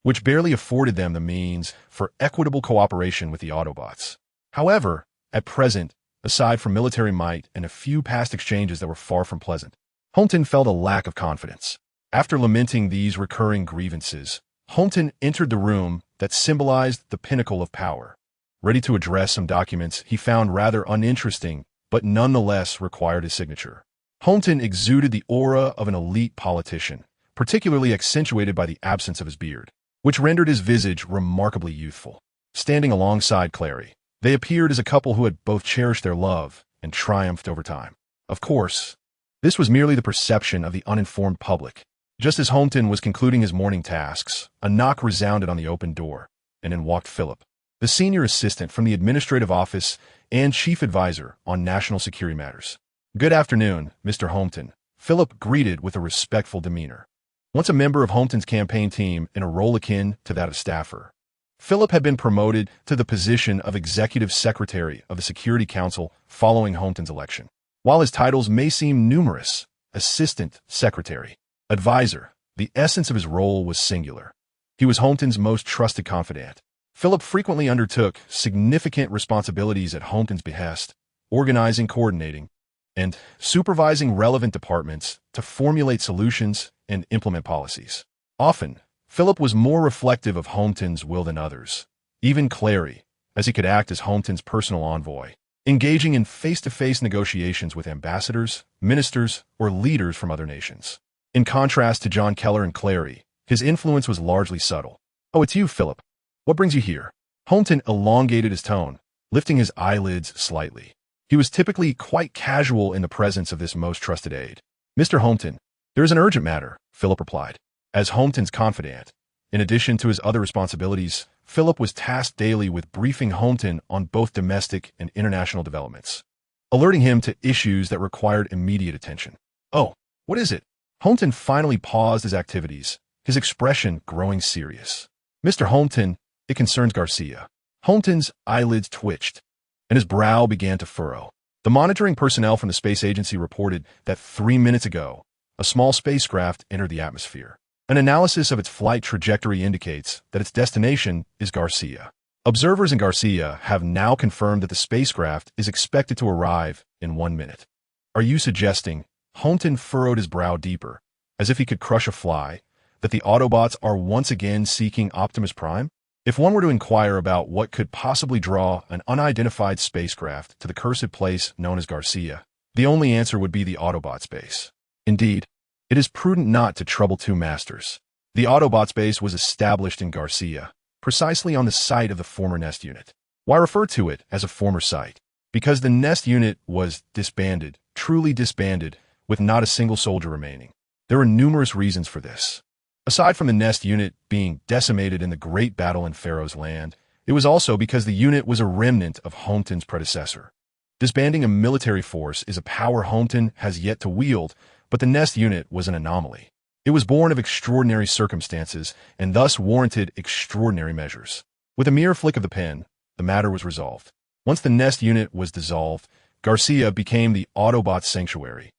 which barely afforded them the means for equitable cooperation with the Autobots. However, at present, aside from military might and a few past exchanges that were far from pleasant, Hormington felt a lack of confidence. After lamenting these recurring grievances, Hormington entered the room that symbolized the pinnacle of power, ready to address some documents he found rather uninteresting, but nonetheless required his signature. Holmton exuded the aura of an elite politician, particularly accentuated by the absence of his beard, which rendered his visage remarkably youthful. Standing alongside Clary, they appeared as a couple who had both cherished their love and triumphed over time. Of course, this was merely the perception of the uninformed public. Just as Holmton was concluding his morning tasks, a knock resounded on the open door, and in walked Philip, the senior assistant from the administrative office and chief advisor on national security matters. "Good afternoon, Mr. Holmton," Philip greeted with a respectful demeanor. Once a member of Holmton's campaign team in a role akin to that of staffer, Philip had been promoted to the position of executive secretary of the Security Council following Holmton's election. While his titles may seem numerous, assistant secretary, advisor, the essence of his role was singular. He was Holmton's most trusted confidant. Philip frequently undertook significant responsibilities at Holmton's behest, organizing, coordinating, and supervising relevant departments to formulate solutions and implement policies. Often, Philip was more reflective of Holmton's will than others, even Clary, as he could act as Holmton's personal envoy, engaging in face-to-face negotiations with ambassadors, ministers, or leaders from other nations. In contrast to John Keller and Clary, his influence was largely subtle. "Oh, it's you, Philip. What brings you here?" Holmton elongated his tone, lifting his eyelids slightly. He was typically quite casual in the presence of this most trusted aide. "Mr. Holmton, there is an urgent matter," Philip replied. As Holmton's confidant, in addition to his other responsibilities, Philip was tasked daily with briefing Holmton on both domestic and international developments, alerting him to issues that required immediate attention. "Oh, what is it?" Holmton finally paused his activities, his expression growing serious. "Mr. Holmton, it concerns Garcia." Holmton's eyelids twitched, and his brow began to furrow. The monitoring personnel from the space agency reported that 3 minutes ago, a small spacecraft entered the atmosphere. An analysis of its flight trajectory indicates that its destination is Garcia. Observers in Garcia have now confirmed that the spacecraft is expected to arrive in 1 minute. "Are you suggesting," Holmton furrowed his brow deeper, as if he could crush a fly, "that the Autobots are once again seeking Optimus Prime?" If one were to inquire about what could possibly draw an unidentified spacecraft to the cursed place known as Garcia, the only answer would be the Autobots base. Indeed, it is prudent not to trouble two masters. The Autobots base was established in Garcia, precisely on the site of the former Nest unit. Why refer to it as a former site? Because the Nest unit was disbanded, truly disbanded, with not a single soldier remaining. There were numerous reasons for this. Aside from the Nest unit being decimated in the Great Battle in Pharaoh's Land, it was also because the unit was a remnant of Holmton's predecessor. Disbanding a military force is a power Holmton has yet to wield, but the Nest unit was an anomaly. It was born of extraordinary circumstances and thus warranted extraordinary measures. With a mere flick of the pen, the matter was resolved. Once the Nest unit was dissolved, Garcia became the Autobot sanctuary,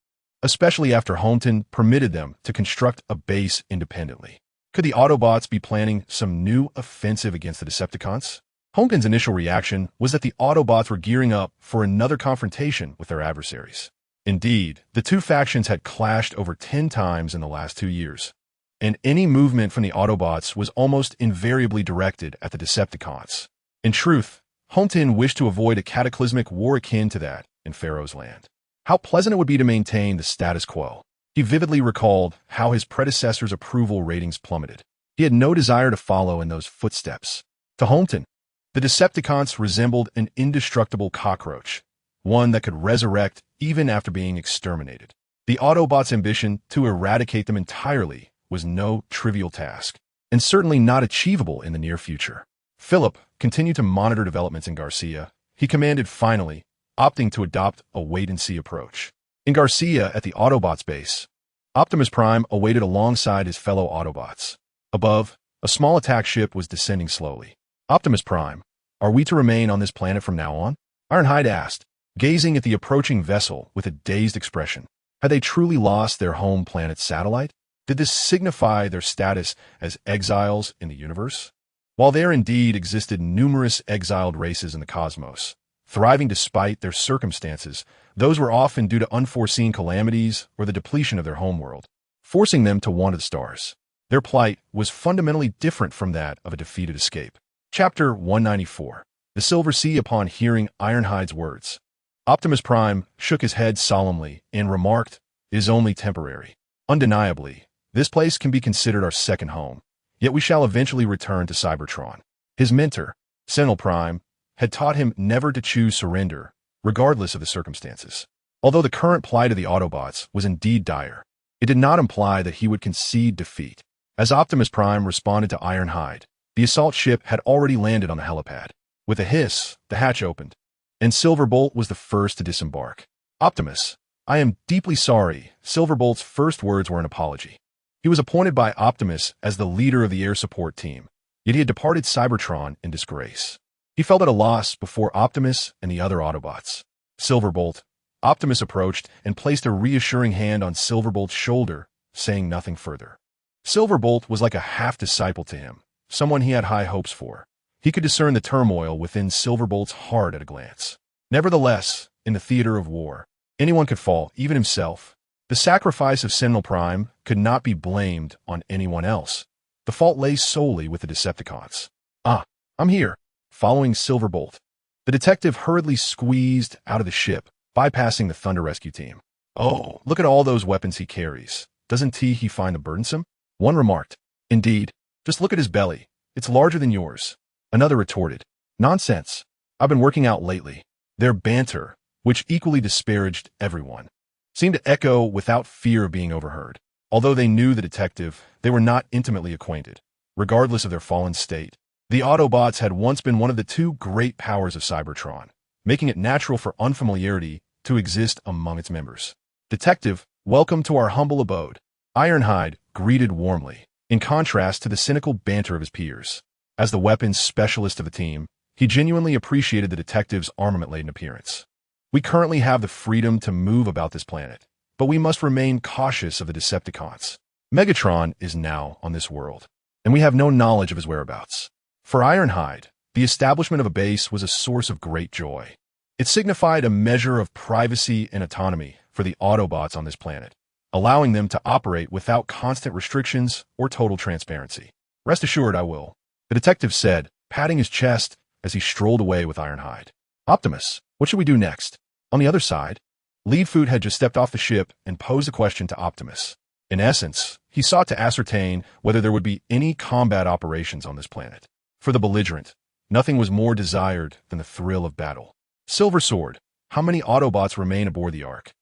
especially after Holmton permitted them to construct a base independently. Could the Autobots be planning some new offensive against the Decepticons? Holmton's initial reaction was that the Autobots were gearing up for another confrontation with their adversaries. Indeed, the two factions had clashed over 10 times in the last 2 years, and any movement from the Autobots was almost invariably directed at the Decepticons. In truth, Holmton wished to avoid a cataclysmic war akin to that in Pharaoh's Land. How pleasant it would be to maintain the status quo. He vividly recalled how his predecessor's approval ratings plummeted. He had no desire to follow in those footsteps. To Holmton, the Decepticons resembled an indestructible cockroach, one that could resurrect even after being exterminated. The Autobots' ambition to eradicate them entirely was no trivial task, and certainly not achievable in the near future. Philip continued to monitor developments in Garcia. He commanded finally, opting to adopt a wait-and-see approach. In Garcia, at the Autobots base, Optimus Prime awaited alongside his fellow Autobots. Above, a small attack ship was descending slowly. "Optimus Prime, are we to remain on this planet from now on?" Ironhide asked, gazing at the approaching vessel with a dazed expression. Had they truly lost their home planet's satellite? Did this signify their status as exiles in the universe? While there indeed existed numerous exiled races in the cosmos, thriving despite their circumstances, those were often due to unforeseen calamities or the depletion of their homeworld, forcing them to wander the stars. Their plight was fundamentally different from that of a defeated escape. Chapter 194. the Silver Sea upon hearing Ironhide's words. Optimus Prime shook his head solemnly and remarked, "It is only temporary. Undeniably, this place can be considered our second home, yet we shall eventually return to Cybertron." His mentor, Sentinel Prime, had taught him never to choose surrender, regardless of the circumstances. Although the current plight of the Autobots was indeed dire, it did not imply that he would concede defeat. As Optimus Prime responded to Ironhide, the assault ship had already landed on the helipad. With a hiss, the hatch opened, and Silverbolt was the first to disembark. "Optimus, I am deeply sorry." Silverbolt's first words were an apology. He was appointed by Optimus as the leader of the air support team, yet he had departed Cybertron in disgrace. He felt at a loss before Optimus and the other Autobots. "Silverbolt," Optimus approached and placed a reassuring hand on Silverbolt's shoulder, saying nothing further. Silverbolt was like a half-disciple to him, someone he had high hopes for. He could discern the turmoil within Silverbolt's heart at a glance. Nevertheless, in the theater of war, anyone could fall, even himself. The sacrifice of Sentinel Prime could not be blamed on anyone else. The fault lay solely with the Decepticons. "Ah, I'm here." Following Silverbolt, the detective hurriedly squeezed out of the ship, bypassing the Thunder Rescue team. "Oh, look at all those weapons he carries. Doesn't he find them burdensome?" One remarked. "Indeed. Just look at his belly. It's larger than yours." Another retorted. "Nonsense. I've been working out lately." Their banter, which equally disparaged everyone, seemed to echo without fear of being overheard. Although they knew the detective, they were not intimately acquainted. Regardless of their fallen state, the Autobots had once been one of the two great powers of Cybertron, making it natural for unfamiliarity to exist among its members. "Detective, welcome to our humble abode." Ironhide greeted warmly, in contrast to the cynical banter of his peers. As the weapons specialist of the team, he genuinely appreciated the detective's armament-laden appearance. "We currently have the freedom to move about this planet, but we must remain cautious of the Decepticons. Megatron is now on this world, and we have no knowledge of his whereabouts." For Ironhide, the establishment of a base was a source of great joy. It signified a measure of privacy and autonomy for the Autobots on this planet, allowing them to operate without constant restrictions or total transparency. "Rest assured I will," the detective said, patting his chest as he strolled away with Ironhide. "Optimus, what should we do next?" On the other side, Leadfoot had just stepped off the ship and posed a question to Optimus. In essence, he sought to ascertain whether there would be any combat operations on this planet. For the belligerent, nothing was more desired than the thrill of battle. "Silver Sword, how many Autobots remain aboard the Ark?"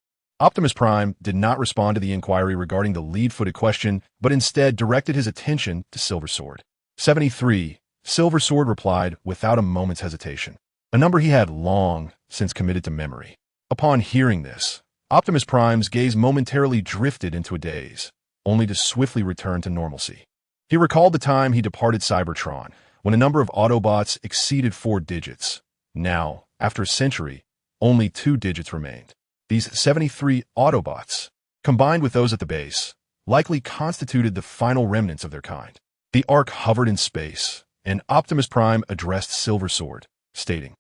Optimus Prime did not respond to the inquiry regarding the lead-footed question, but instead directed his attention to Silver Sword. 73, Silver Sword replied without a moment's hesitation, a number he had long since committed to memory. Upon hearing this, Optimus Prime's gaze momentarily drifted into a daze, only to swiftly return to normalcy. He recalled the time he departed Cybertron, when a number of Autobots exceeded 4 digits. Now, after a century, only 2 digits remained. These 73 Autobots, combined with those at the base, likely constituted the final remnants of their kind. The Ark hovered in space, and Optimus Prime addressed Silver Sword, stating,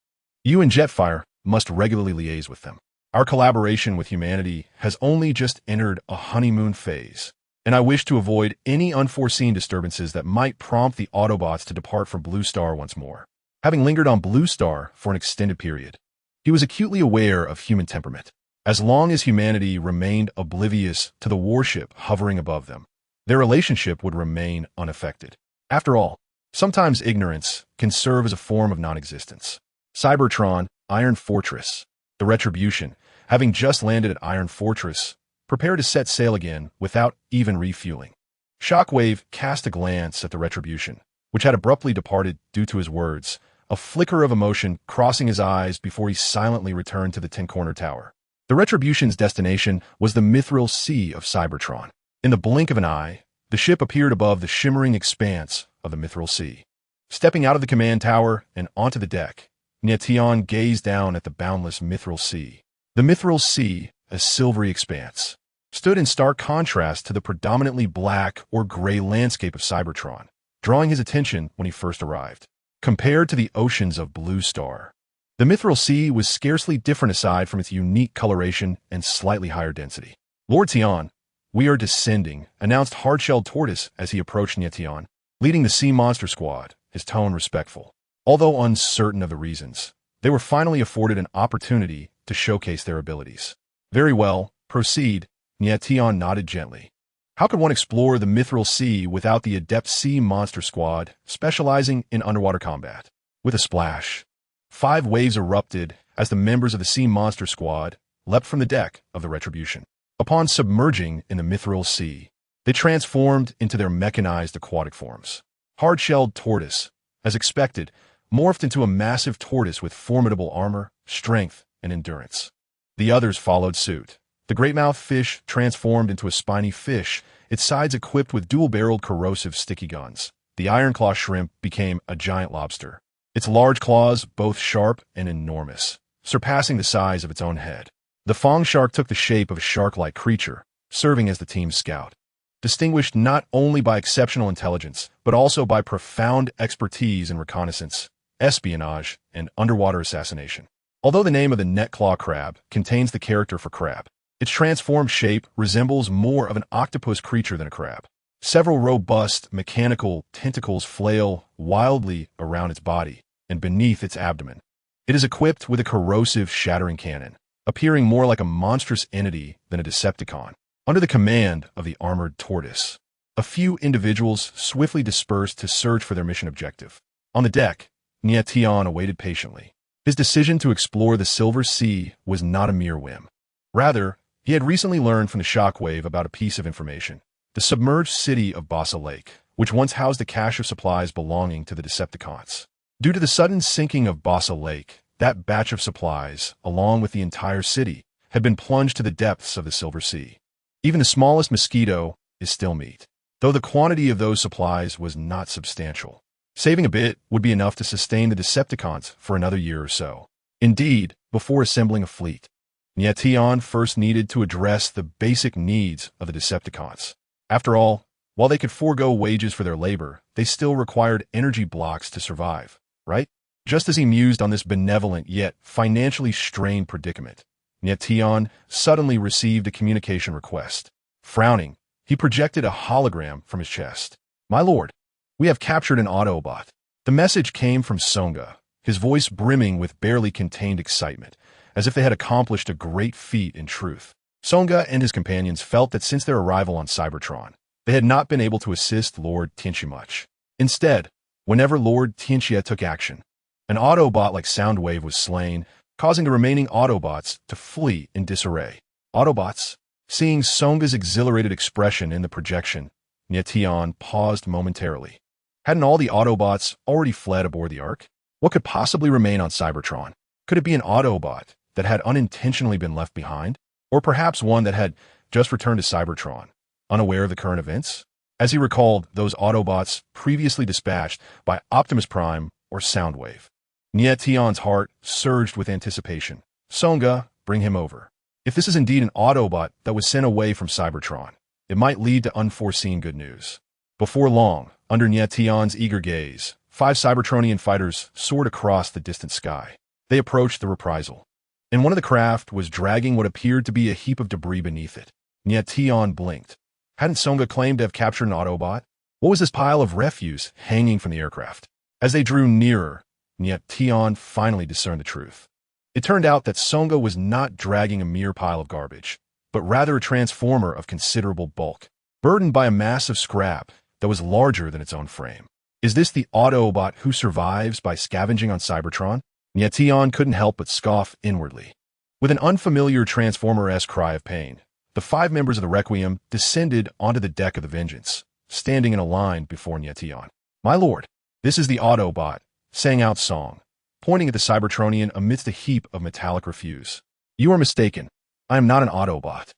"You and Jetfire must regularly liaise with them. Our collaboration with humanity has only just entered a honeymoon phase, and I wish to avoid any unforeseen disturbances that might prompt the Autobots to depart from Blue Star once more." Having lingered on Blue Star for an extended period, he was acutely aware of human temperament. As long as humanity remained oblivious to the warship hovering above them, their relationship would remain unaffected. After all, sometimes ignorance can serve as a form of non-existence. Cybertron, Iron Fortress. The Retribution, having just landed at Iron Fortress, prepared to set sail again without even refueling. Shockwave cast a glance at the Retribution, which had abruptly departed due to his words, a flicker of emotion crossing his eyes before he silently returned to the Ten-Corner Tower. The Retribution's destination was the Mithril Sea of Cybertron. In the blink of an eye, the ship appeared above the shimmering expanse of the Mithril Sea. Stepping out of the command tower and onto the deck, Nie Tian gazed down at the boundless Mithril Sea. The Mithril Sea, a silvery expanse, stood in stark contrast to the predominantly black or gray landscape of Cybertron, drawing his attention when he first arrived. Compared to the oceans of Blue Star, the Mithril Sea was scarcely different aside from its unique coloration and slightly higher density. "Lord Tian, we are descending," announced Hardshelled Tortoise as he approached Nie Tian, leading the Sea Monster Squad, his tone respectful. Although uncertain of the reasons, they were finally afforded an opportunity to showcase their abilities. Very well, proceed, Nie Tian nodded gently. How could one explore the Mithril Sea without the adept sea monster squad specializing in underwater combat? With a splash, 5 waves erupted as the members of the sea monster squad leapt from the deck of the Retribution. Upon submerging in the Mithril Sea, they transformed into their mechanized aquatic forms. Hard-shelled tortoise, as expected, morphed into a massive tortoise with formidable armor, strength, and endurance. The others followed suit. The great-mouthed fish transformed into a spiny fish, its sides equipped with dual-barreled corrosive sticky guns. The iron-claw shrimp became a giant lobster, its large claws both sharp and enormous, surpassing the size of its own head. The fong shark took the shape of a shark-like creature, serving as the team's scout. Distinguished not only by exceptional intelligence, but also by profound expertise in reconnaissance, espionage, and underwater assassination. Although the name of the net claw crab contains the character for crab, its transformed shape resembles more of an octopus creature than a crab. Several robust, mechanical tentacles flail wildly around its body and beneath its abdomen. It is equipped with a corrosive, shattering cannon, appearing more like a monstrous entity than a Decepticon. Under the command of the armored tortoise, a few individuals swiftly dispersed to search for their mission objective. On the deck, Nie Tian awaited patiently. His decision to explore the Silver Sea was not a mere whim. Rather, he had recently learned from the shockwave about a piece of information. The submerged city of Bassa Lake, which once housed a cache of supplies belonging to the Decepticons. Due to the sudden sinking of Bassa Lake, that batch of supplies, along with the entire city, had been plunged to the depths of the Silver Sea. Even the smallest mosquito is still meat, though the quantity of those supplies was not substantial. Saving a bit would be enough to sustain the Decepticons for another year or so. Indeed, before assembling a fleet, Nie Tian first needed to address the basic needs of the Decepticons. After all, while they could forego wages for their labor, they still required energy blocks to survive, right? Just as he mused on this benevolent yet financially strained predicament, Nie Tian suddenly received a communication request. Frowning, he projected a hologram from his chest. "My lord, we have captured an Autobot." The message came from Songa, his voice brimming with barely contained excitement, as if they had accomplished a great feat in truth. Songa and his companions felt that since their arrival on Cybertron, they had not been able to assist Lord Tianxia much. Instead, whenever Lord Tianxia took action, an Autobot like Soundwave was slain, causing the remaining Autobots to flee in disarray. Autobots? Seeing Songa's exhilarated expression in the projection, Nie Tian paused momentarily. Hadn't all the Autobots already fled aboard the Ark? What could possibly remain on Cybertron? Could it be an Autobot that had unintentionally been left behind? Or perhaps one that had just returned to Cybertron, unaware of the current events? As he recalled those Autobots previously dispatched by Optimus Prime or Soundwave, Nie Tian's heart surged with anticipation. Songa, bring him over. If this is indeed an Autobot that was sent away from Cybertron, it might lead to unforeseen good news. Before long, under Nie Tian's eager gaze, 5 Cybertronian fighters soared across the distant sky. They approached the reprisal, and one of the craft was dragging what appeared to be a heap of debris beneath it. Nie Tian blinked. Hadn't Songa claimed to have captured an Autobot? What was this pile of refuse hanging from the aircraft? As they drew nearer, Nie Tian finally discerned the truth. It turned out that Songa was not dragging a mere pile of garbage, but rather a transformer of considerable bulk, burdened by a mass of scrap that was larger than its own frame. Is this the Autobot who survives by scavenging on Cybertron? Nie Tian couldn't help but scoff inwardly. With an unfamiliar Transformer-esque cry of pain, the 5 members of the Requiem descended onto the deck of the Vengeance, standing in a line before Nie Tian. "My lord, this is the Autobot," sang out Song, pointing at the Cybertronian amidst a heap of metallic refuse. "You are mistaken. I am not an Autobot."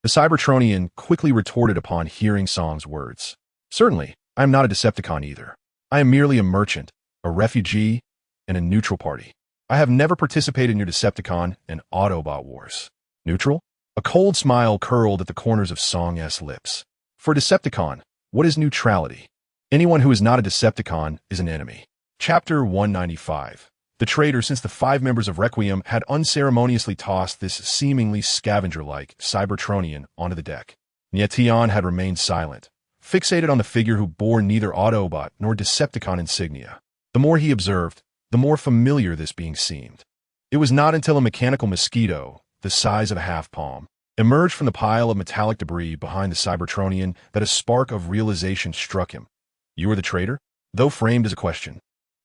The Cybertronian quickly retorted upon hearing Song's words. "Certainly, I am not a Decepticon either. I am merely a merchant, a refugee, and a neutral party. I have never participated in your Decepticon and Autobot wars." Neutral? A cold smile curled at the corners of Song's lips. For a Decepticon, what is neutrality? Anyone who is not a Decepticon is an enemy. Chapter 195. The traitor, since the 5 members of Requiem had unceremoniously tossed this seemingly scavenger-like Cybertronian onto the deck. Nie Tian had remained silent, fixated on the figure who bore neither Autobot nor Decepticon insignia. The more he observed, the more familiar this being seemed. It was not until a mechanical mosquito, the size of a half-palm, emerged from the pile of metallic debris behind the Cybertronian that a spark of realization struck him. You are the traitor? Though framed as a question.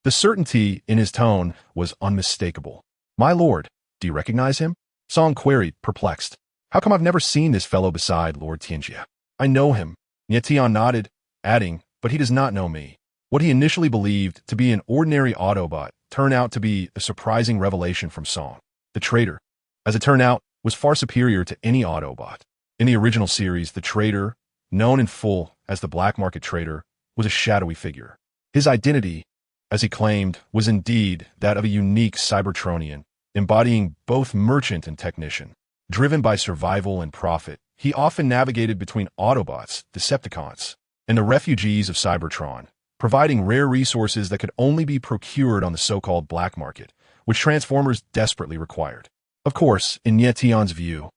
The certainty in his tone was unmistakable. My lord, do you recognize him? Song queried, perplexed. How come I've never seen this fellow beside Lord Tianjia? I know him. Nie Tian nodded, adding, but he does not know me. What he initially believed to be an ordinary Autobot turned out to be a surprising revelation from Song. The traitor, as it turned out, was far superior to any Autobot. In the original series, the traitor, known in full as the black market traitor, was a shadowy figure. His identity, as he claimed, was indeed that of a unique Cybertronian, embodying both merchant and technician. Driven by survival and profit, he often navigated between Autobots, Decepticons, and the refugees of Cybertron, providing rare resources that could only be procured on the so-called black market, which Transformers desperately required. Of course, in Nie Tian's view,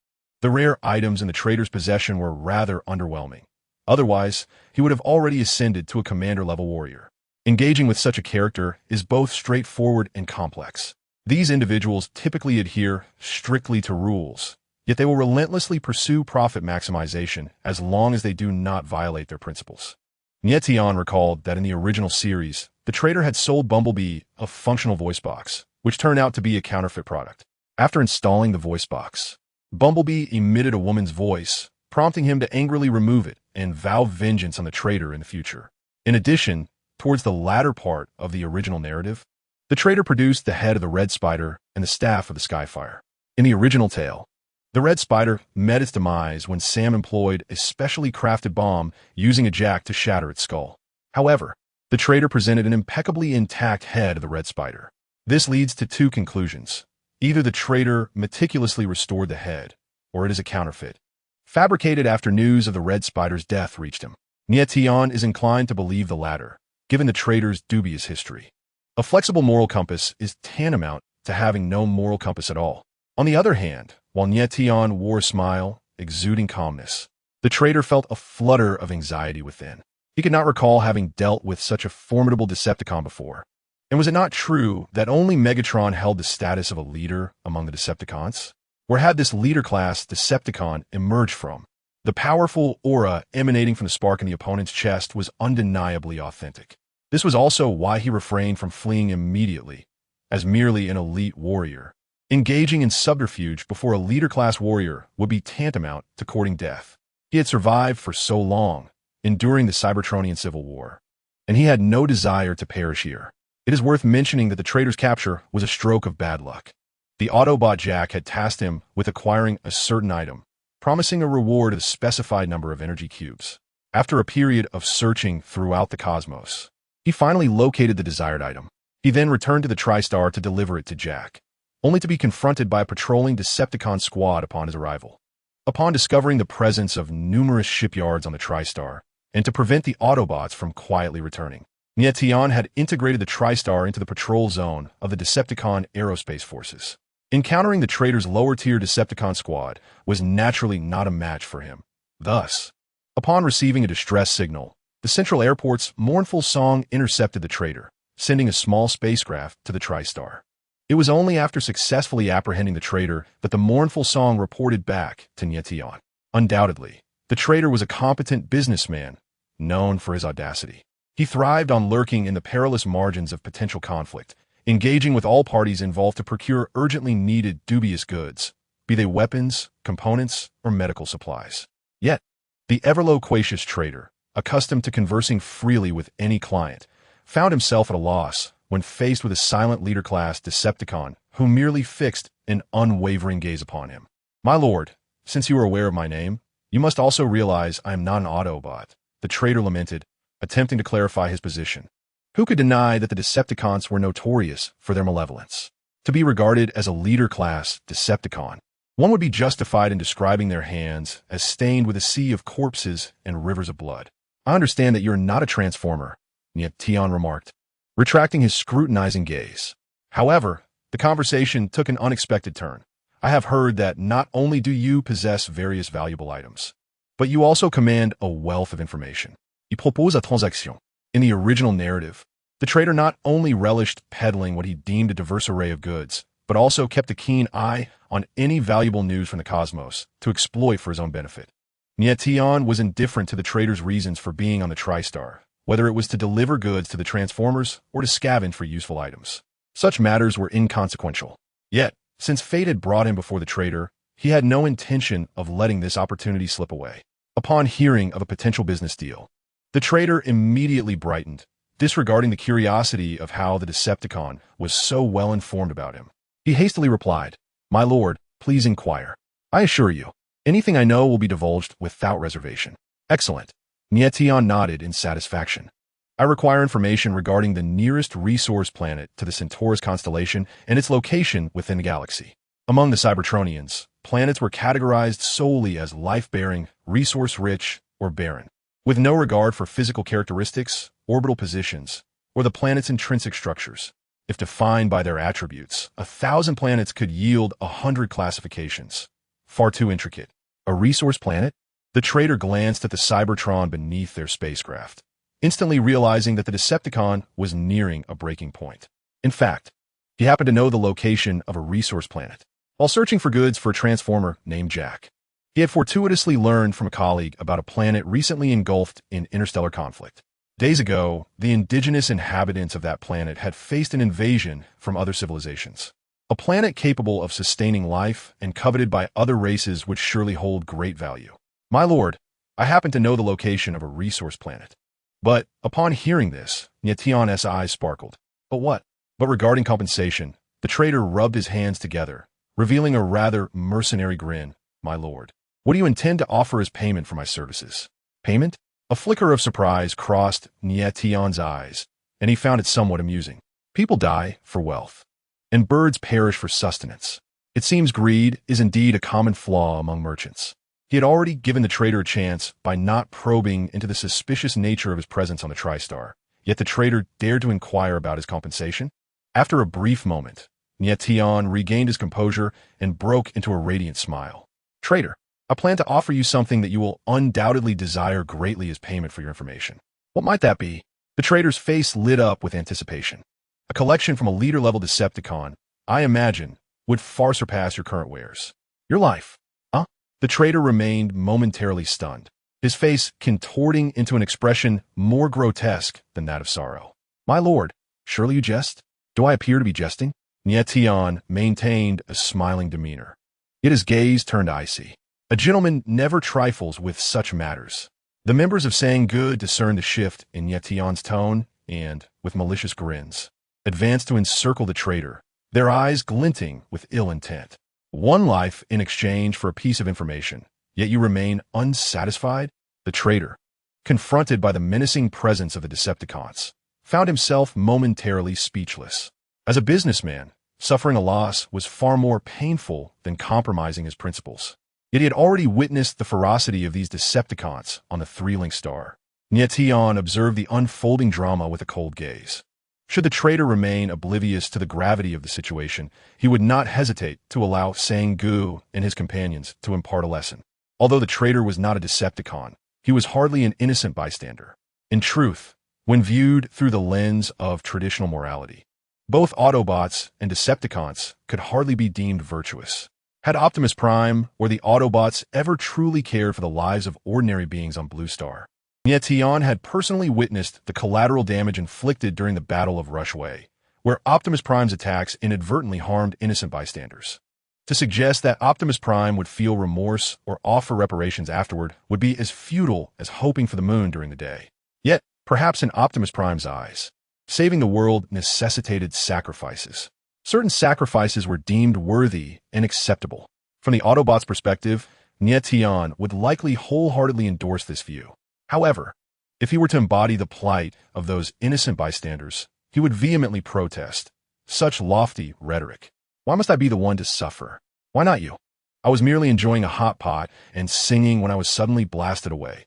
the rare items in the traitor's possession were rather underwhelming. Otherwise, he would have already ascended to a commander-level warrior. Engaging with such a character is both straightforward and complex. These individuals typically adhere strictly to rules, yet they will relentlessly pursue profit maximization as long as they do not violate their principles. Nie Tian recalled that in the original series, the traitor had sold Bumblebee a functional voice box, which turned out to be a counterfeit product. After installing the voice box, Bumblebee emitted a woman's voice, prompting him to angrily remove it and vow vengeance on the traitor in the future. In addition, towards the latter part of the original narrative, the traitor produced the head of the Red Spider and the staff of the Skyfire. In the original tale, the Red Spider met its demise when Sam employed a specially crafted bomb using a jack to shatter its skull. However, the traitor presented an impeccably intact head of the Red Spider. This leads to two conclusions. Either the traitor meticulously restored the head, or it is a counterfeit, fabricated after news of the Red Spider's death reached him. Nie Tian is inclined to believe the latter, given the traitor's dubious history. A flexible moral compass is tantamount to having no moral compass at all. On the other hand, while Nie Tian wore a smile, exuding calmness, the traitor felt a flutter of anxiety within. He could not recall having dealt with such a formidable Decepticon before. And was it not true that only Megatron held the status of a leader among the Decepticons? Where had this leader-class Decepticon emerged from? The powerful aura emanating from the spark in the opponent's chest was undeniably authentic. This was also why he refrained from fleeing immediately, as merely an elite warrior. Engaging in subterfuge before a leader-class warrior would be tantamount to courting death. He had survived for so long, enduring the Cybertronian Civil War, and he had no desire to perish here. It is worth mentioning that the traitor's capture was a stroke of bad luck. The Autobot Jack had tasked him with acquiring a certain item, promising a reward of a specified number of energy cubes. After a period of searching throughout the cosmos, he finally located the desired item. He then returned to the TriStar to deliver it to Jack, only to be confronted by a patrolling Decepticon squad upon his arrival. Upon discovering the presence of numerous shipyards on the TriStar, and to prevent the Autobots from quietly returning, Nie Tian had integrated the TriStar into the patrol zone of the Decepticon aerospace forces. Encountering the traitor's lower-tier Decepticon squad was naturally not a match for him. Thus, upon receiving a distress signal, the Central Airport's mournful song intercepted the traitor, sending a small spacecraft to the TriStar. It was only after successfully apprehending the traitor that the mournful song reported back to Nie Tian. Undoubtedly, the traitor was a competent businessman, known for his audacity. He thrived on lurking in the perilous margins of potential conflict, engaging with all parties involved to procure urgently needed dubious goods, be they weapons, components, or medical supplies. Yet, the ever-loquacious traitor, accustomed to conversing freely with any client, found himself at a loss when faced with a silent leader-class Decepticon who merely fixed an unwavering gaze upon him. My lord, since you are aware of my name, you must also realize I am not an Autobot, the traitor lamented, attempting to clarify his position. Who could deny that the Decepticons were notorious for their malevolence? To be regarded as a leader-class Decepticon, one would be justified in describing their hands as stained with a sea of corpses and rivers of blood. I understand that you're not a Transformer, Nie Tian remarked, retracting his scrutinizing gaze. However, the conversation took an unexpected turn. I have heard that not only do you possess various valuable items, but you also command a wealth of information. Il propose a transaction. In the original narrative, The trader not only relished peddling what he deemed a diverse array of goods, but also kept a keen eye on any valuable news from the cosmos to exploit for his own benefit. Nie Tian was indifferent to the trader's reasons for being on the TriStar, whether it was to deliver goods to the Transformers or to scavenge for useful items. Such matters were inconsequential. Yet, since fate had brought him before the trader, he had no intention of letting this opportunity slip away. Upon hearing of a potential business deal, the trader immediately brightened, disregarding the curiosity of how the Decepticon was so well informed about him. He hastily replied, "My lord, please inquire. I assure you, anything I know will be divulged without reservation." "Excellent." Nie Tian nodded in satisfaction. "I require information regarding the nearest resource planet to the Centaurus constellation and its location within the galaxy. Among the Cybertronians, planets were categorized solely as life-bearing, resource-rich, or barren, with no regard for physical characteristics, orbital positions, or the planet's intrinsic structures. If defined by their attributes, 1,000 planets could yield 100 classifications. Far too intricate. A resource planet? The trader glanced at the Cybertron beneath their spacecraft, instantly realizing that the Decepticon was nearing a breaking point. In fact, he happened to know the location of a resource planet while searching for goods for a transformer named Jack. He had fortuitously learned from a colleague about a planet recently engulfed in interstellar conflict. Days ago, the indigenous inhabitants of that planet had faced an invasion from other civilizations. A planet capable of sustaining life and coveted by other races would surely hold great value. "My lord, I happen to know the location of a resource planet." But upon hearing this, Nie Tian's eyes sparkled. "But what?" But regarding compensation, the trader rubbed his hands together, revealing a rather mercenary grin. "My lord, what do you intend to offer as payment for my services?" "Payment?" A flicker of surprise crossed Nie Tian's eyes, and he found it somewhat amusing. "People die for wealth, and birds perish for sustenance. It seems greed is indeed a common flaw among merchants." He had already given the trader a chance by not probing into the suspicious nature of his presence on the TriStar, yet the trader dared to inquire about his compensation. After a brief moment, Nie Tian regained his composure and broke into a radiant smile. "Trader, I plan to offer you something that you will undoubtedly desire greatly as payment for your information." "What might that be?" The trader's face lit up with anticipation. "A collection from a leader-level Decepticon, I imagine, would far surpass your current wares." "Your life?" "Huh?" The trader remained momentarily stunned, his face contorting into an expression more grotesque than that of sorrow. "My lord, surely you jest? Do I appear to be jesting?" Nie Tian maintained a smiling demeanor, yet his gaze turned icy. A gentleman never trifles with such matters. The members of Sang Good discerned the shift in Nie Tian's tone and, with malicious grins, advanced to encircle the trader, their eyes glinting with ill intent. "One life in exchange for a piece of information, yet you remain unsatisfied?" The trader, confronted by the menacing presence of the Decepticons, found himself momentarily speechless. As a businessman, suffering a loss was far more painful than compromising his principles. Yet he had already witnessed the ferocity of these Decepticons on the three-link star. Nie Tian observed the unfolding drama with a cold gaze. Should the trader remain oblivious to the gravity of the situation, he would not hesitate to allow Sang Gu and his companions to impart a lesson. Although the trader was not a Decepticon, he was hardly an innocent bystander. In truth, when viewed through the lens of traditional morality, both Autobots and Decepticons could hardly be deemed virtuous. Had Optimus Prime or the Autobots ever truly cared for the lives of ordinary beings on Blue Star? Nie Tian had personally witnessed the collateral damage inflicted during the Battle of Rushway, where Optimus Prime's attacks inadvertently harmed innocent bystanders. To suggest that Optimus Prime would feel remorse or offer reparations afterward would be as futile as hoping for the moon during the day. Yet, perhaps in Optimus Prime's eyes, saving the world necessitated sacrifices. Certain sacrifices were deemed worthy and acceptable. From the Autobots' perspective, Nie Tian would likely wholeheartedly endorse this view. However, if he were to embody the plight of those innocent bystanders, he would vehemently protest such lofty rhetoric. "Why must I be the one to suffer? Why not you? I was merely enjoying a hot pot and singing when I was suddenly blasted away.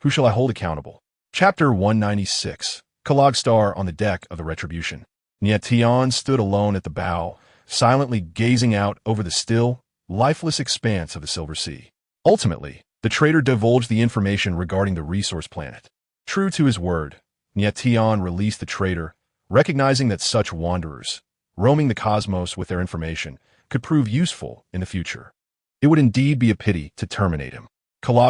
Who shall I hold accountable?" Chapter 196. Kellogg Star on the deck of the Retribution. Nie Tian stood alone at the bow, silently gazing out over the still, lifeless expanse of the Silver Sea. Ultimately, the trader divulged the information regarding the resource planet. True to his word, Nie Tian released the trader, recognizing that such wanderers, roaming the cosmos with their information, could prove useful in the future. It would indeed be a pity to terminate him.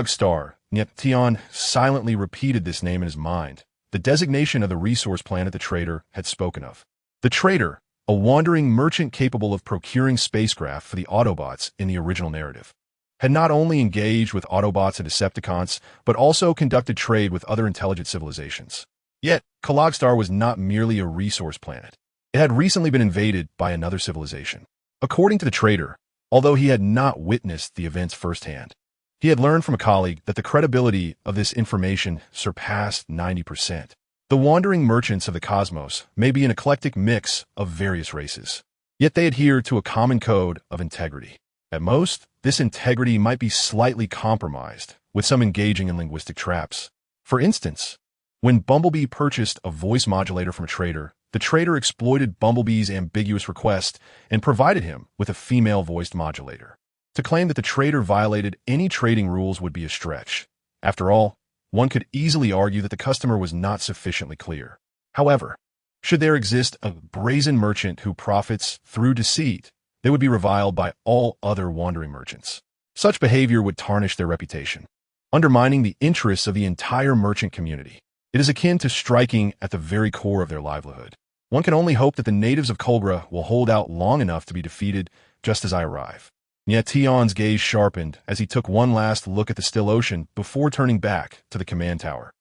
Star, Nie Tian silently repeated this name in his mind, the designation of the resource planet the traitor had spoken of. The traitor, a wandering merchant capable of procuring spacecraft for the Autobots in the original narrative, had not only engaged with Autobots and Decepticons, but also conducted trade with other intelligent civilizations. Yet, Star was not merely a resource planet. It had recently been invaded by another civilization. According to the traitor, although he had not witnessed the events firsthand, he had learned from a colleague that the credibility of this information surpassed 90%. The wandering merchants of the cosmos may be an eclectic mix of various races, yet they adhere to a common code of integrity. At most, this integrity might be slightly compromised, with some engaging in linguistic traps. For instance, when Bumblebee purchased a voice modulator from a traitor, the traitor exploited Bumblebee's ambiguous request and provided him with a female-voiced modulator. To claim that the traitor violated any trading rules would be a stretch. After all, one could easily argue that the customer was not sufficiently clear. However, should there exist a brazen merchant who profits through deceit, they would be reviled by all other wandering merchants. Such behavior would tarnish their reputation, undermining the interests of the entire merchant community. It is akin to striking at the very core of their livelihood. One can only hope that the natives of Kolgra will hold out long enough to be defeated just as I arrive. Nie Tian's gaze sharpened as he took one last look at the still ocean before turning back to the command tower.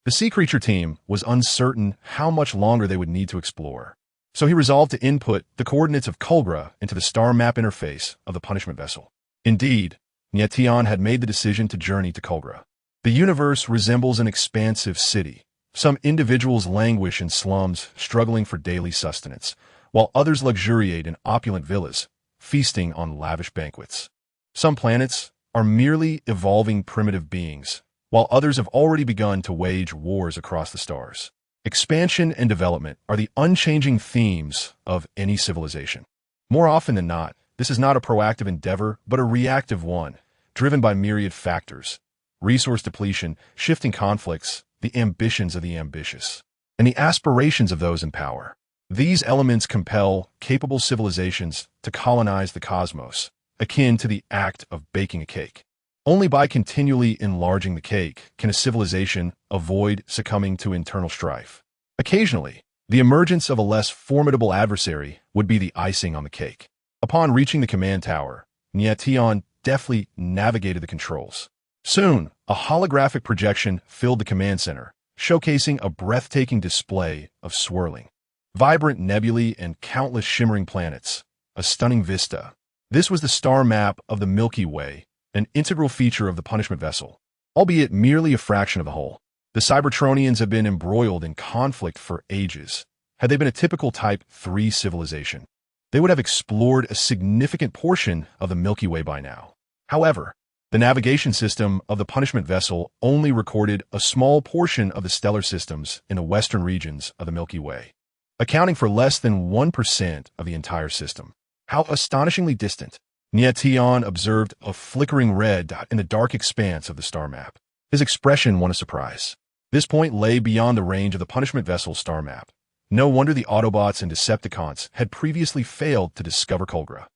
The sea creature team was uncertain how much longer they would need to explore, so he resolved to input the coordinates of Kolgra into the star map interface of the punishment vessel. Indeed, Nie Tian had made the decision to journey to Kolgra. The universe resembles an expansive city. Some individuals languish in slums, struggling for daily sustenance, while others luxuriate in opulent villas, feasting on lavish banquets. Some planets are merely evolving primitive beings, while others have already begun to wage wars across the stars. Expansion and development are the unchanging themes of any civilization. More often than not, this is not a proactive endeavor, but a reactive one, driven by myriad factors: resource depletion, shifting conflicts, the ambitions of the ambitious, and the aspirations of those in power. These elements compel capable civilizations to colonize the cosmos, akin to the act of baking a cake. Only by continually enlarging the cake can a civilization avoid succumbing to internal strife. Occasionally, the emergence of a less formidable adversary would be the icing on the cake. Upon reaching the command tower, Nie Tian deftly navigated the controls. Soon, a holographic projection filled the command center, showcasing a breathtaking display of swirling, vibrant nebulae and countless shimmering planets, a stunning vista. This was the star map of the Milky Way, an integral feature of the punishment vessel, albeit merely a fraction of the whole. The Cybertronians have been embroiled in conflict for ages. Had they been a typical Type 3 civilization, they would have explored a significant portion of the Milky Way by now. However, the navigation system of the punishment vessel only recorded a small portion of the stellar systems in the western regions of the Milky Way, accounting for less than 1% of the entire system. How astonishingly distant! Nie Tian observed a flickering red dot in the dark expanse of the star map. His expression won a surprise. This point lay beyond the range of the punishment vessel's star map. No wonder the Autobots and Decepticons had previously failed to discover Kolgra.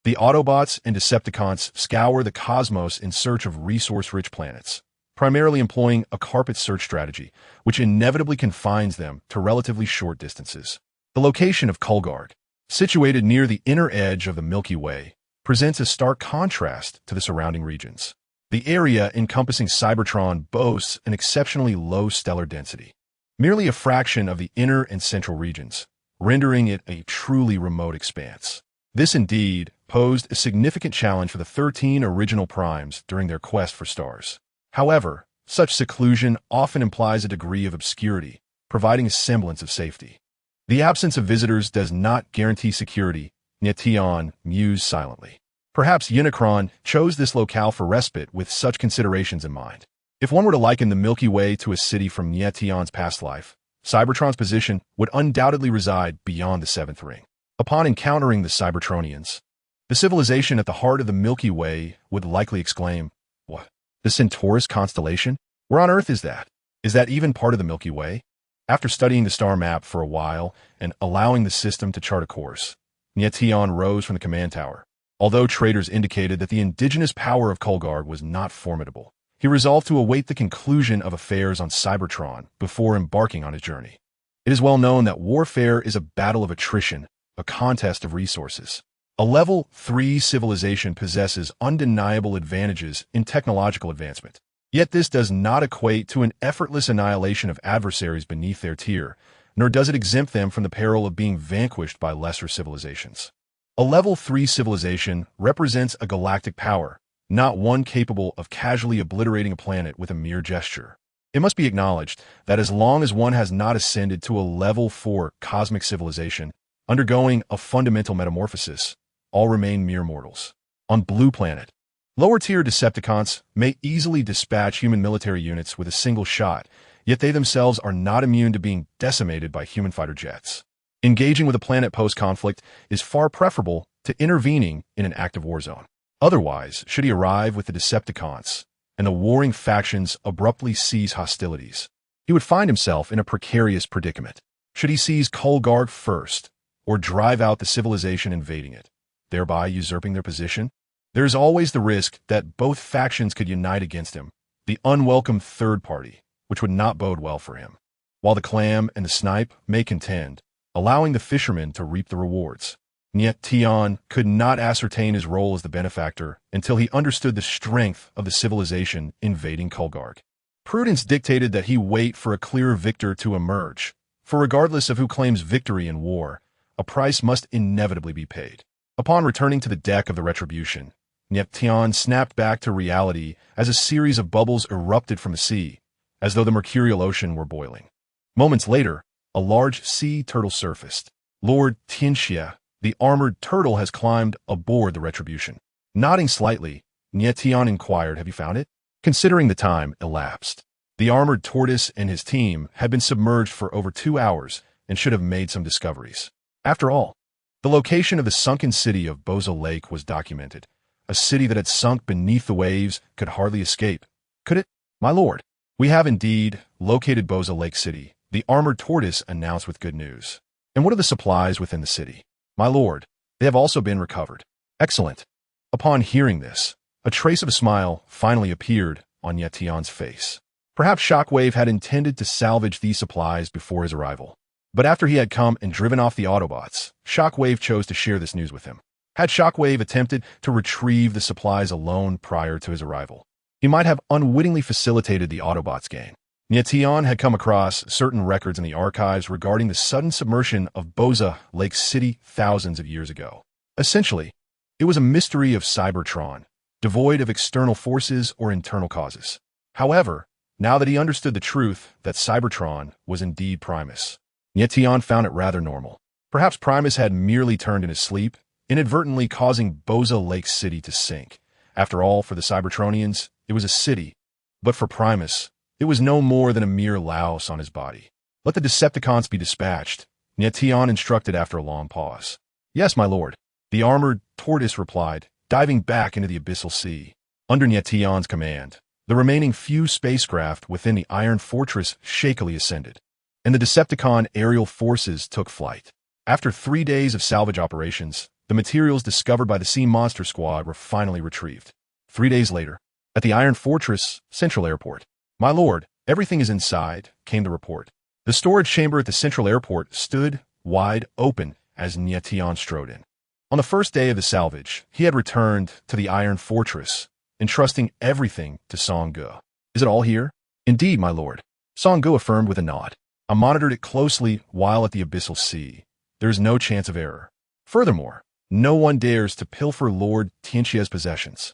The Autobots and Decepticons scour the cosmos in search of resource-rich planets, primarily employing a carpet search strategy, which inevitably confines them to relatively short distances. The location of Kolgard, situated near the inner edge of the Milky Way, presents a stark contrast to the surrounding regions. The area encompassing Cybertron boasts an exceptionally low stellar density, merely a fraction of the inner and central regions, rendering it a truly remote expanse. This indeed posed a significant challenge for the 13 original primes during their quest for stars. However, such seclusion often implies a degree of obscurity, providing a semblance of safety. The absence of visitors does not guarantee security, Nie Tian mused silently. Perhaps Unicron chose this locale for respite with such considerations in mind. If one were to liken the Milky Way to a city from Nie Tian's past life, Cybertron's position would undoubtedly reside beyond the seventh ring. Upon encountering the Cybertronians, the civilization at the heart of the Milky Way would likely exclaim, "What? The Centaurus constellation? Where on earth is that? Is that even part of the Milky Way?" After studying the star map for a while and allowing the system to chart a course, Nie Tian rose from the command tower. Although traders indicated that the indigenous power of Kolgarg was not formidable, he resolved to await the conclusion of affairs on Cybertron before embarking on his journey. It is well known that warfare is a battle of attrition, a contest of resources. A Level 3 civilization possesses undeniable advantages in technological advancement. Yet this does not equate to an effortless annihilation of adversaries beneath their tier, nor does it exempt them from the peril of being vanquished by lesser civilizations. A Level 3 civilization represents a galactic power, not one capable of casually obliterating a planet with a mere gesture. It must be acknowledged that as long as one has not ascended to a Level 4 cosmic civilization, undergoing a fundamental metamorphosis, all remain mere mortals. On Blue Planet, lower-tier Decepticons may easily dispatch human military units with a single shot, yet they themselves are not immune to being decimated by human fighter jets. Engaging with a planet post-conflict is far preferable to intervening in an active war zone. Otherwise, should he arrive with the Decepticons, and the warring factions abruptly cease hostilities, he would find himself in a precarious predicament. Should he seize Kolgarg first, or drive out the civilization invading it, thereby usurping their position? There is always the risk that both factions could unite against him, the unwelcome third party, which would not bode well for him. While the clam and the snipe may contend, allowing the fisherman to reap the rewards, Nie Tian could not ascertain his role as the benefactor until he understood the strength of the civilization invading Kolgarg. Prudence dictated that he wait for a clear victor to emerge, for regardless of who claims victory in war, a price must inevitably be paid. Upon returning to the deck of the Retribution, Nie Tian snapped back to reality as a series of bubbles erupted from the sea, as though the mercurial ocean were boiling. Moments later, a large sea turtle surfaced. Lord Tianxia, the armored turtle, has climbed aboard the Retribution. Nodding slightly, Nie Tian inquired, "Have you found it?" Considering the time elapsed, the armored tortoise and his team had been submerged for over 2 hours and should have made some discoveries. After all, the location of the sunken city of Boza Lake was documented. A city that had sunk beneath the waves could hardly escape. Could it? "My lord, we have indeed located Boza Lake City," the armored tortoise announced with good news. "And what are the supplies within the city?" "My lord, they have also been recovered." "Excellent." Upon hearing this, a trace of a smile finally appeared on Nie Tian's face. Perhaps Shockwave had intended to salvage these supplies before his arrival. But after he had come and driven off the Autobots, Shockwave chose to share this news with him. Had Shockwave attempted to retrieve the supplies alone prior to his arrival, he might have unwittingly facilitated the Autobots' gain. Nie Tian had come across certain records in the archives regarding the sudden submersion of Boza Lake City thousands of years ago. Essentially, it was a mystery of Cybertron, devoid of external forces or internal causes. However, now that he understood the truth that Cybertron was indeed Primus, Nie Tian found it rather normal. Perhaps Primus had merely turned in his sleep, inadvertently causing Boza Lake City to sink. After all, for the Cybertronians, it was a city, but for Primus, it was no more than a mere louse on his body. "Let the Decepticons be dispatched," Nie Tian instructed after a long pause. "Yes, my lord," the armored tortoise replied, diving back into the abyssal sea. Under Nie Tian's command, the remaining few spacecraft within the Iron Fortress shakily ascended, and the Decepticon aerial forces took flight. After 3 days of salvage operations, the materials discovered by the Sea Monster Squad were finally retrieved. 3 days later, at the Iron Fortress Central Airport, "My lord, everything is inside," came the report. The storage chamber at the Central Airport stood wide open as Nie Tian strode in. On the first day of the salvage, he had returned to the Iron Fortress, entrusting everything to Song Ge. "Is it all here?" "Indeed, my lord," Song Ge affirmed with a nod. "I monitored it closely while at the abyssal sea. There is no chance of error. Furthermore, no one dares to pilfer Lord Tianxia's possessions."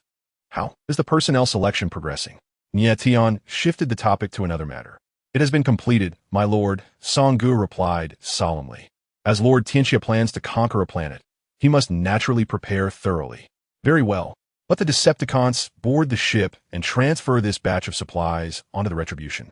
"How is the personnel selection progressing?" Nie Tian shifted the topic to another matter. "It has been completed, my lord," Song Ge replied solemnly. "As Lord Tianxia plans to conquer a planet, he must naturally prepare thoroughly." "Very well. Let the Decepticons board the ship and transfer this batch of supplies onto the Retribution.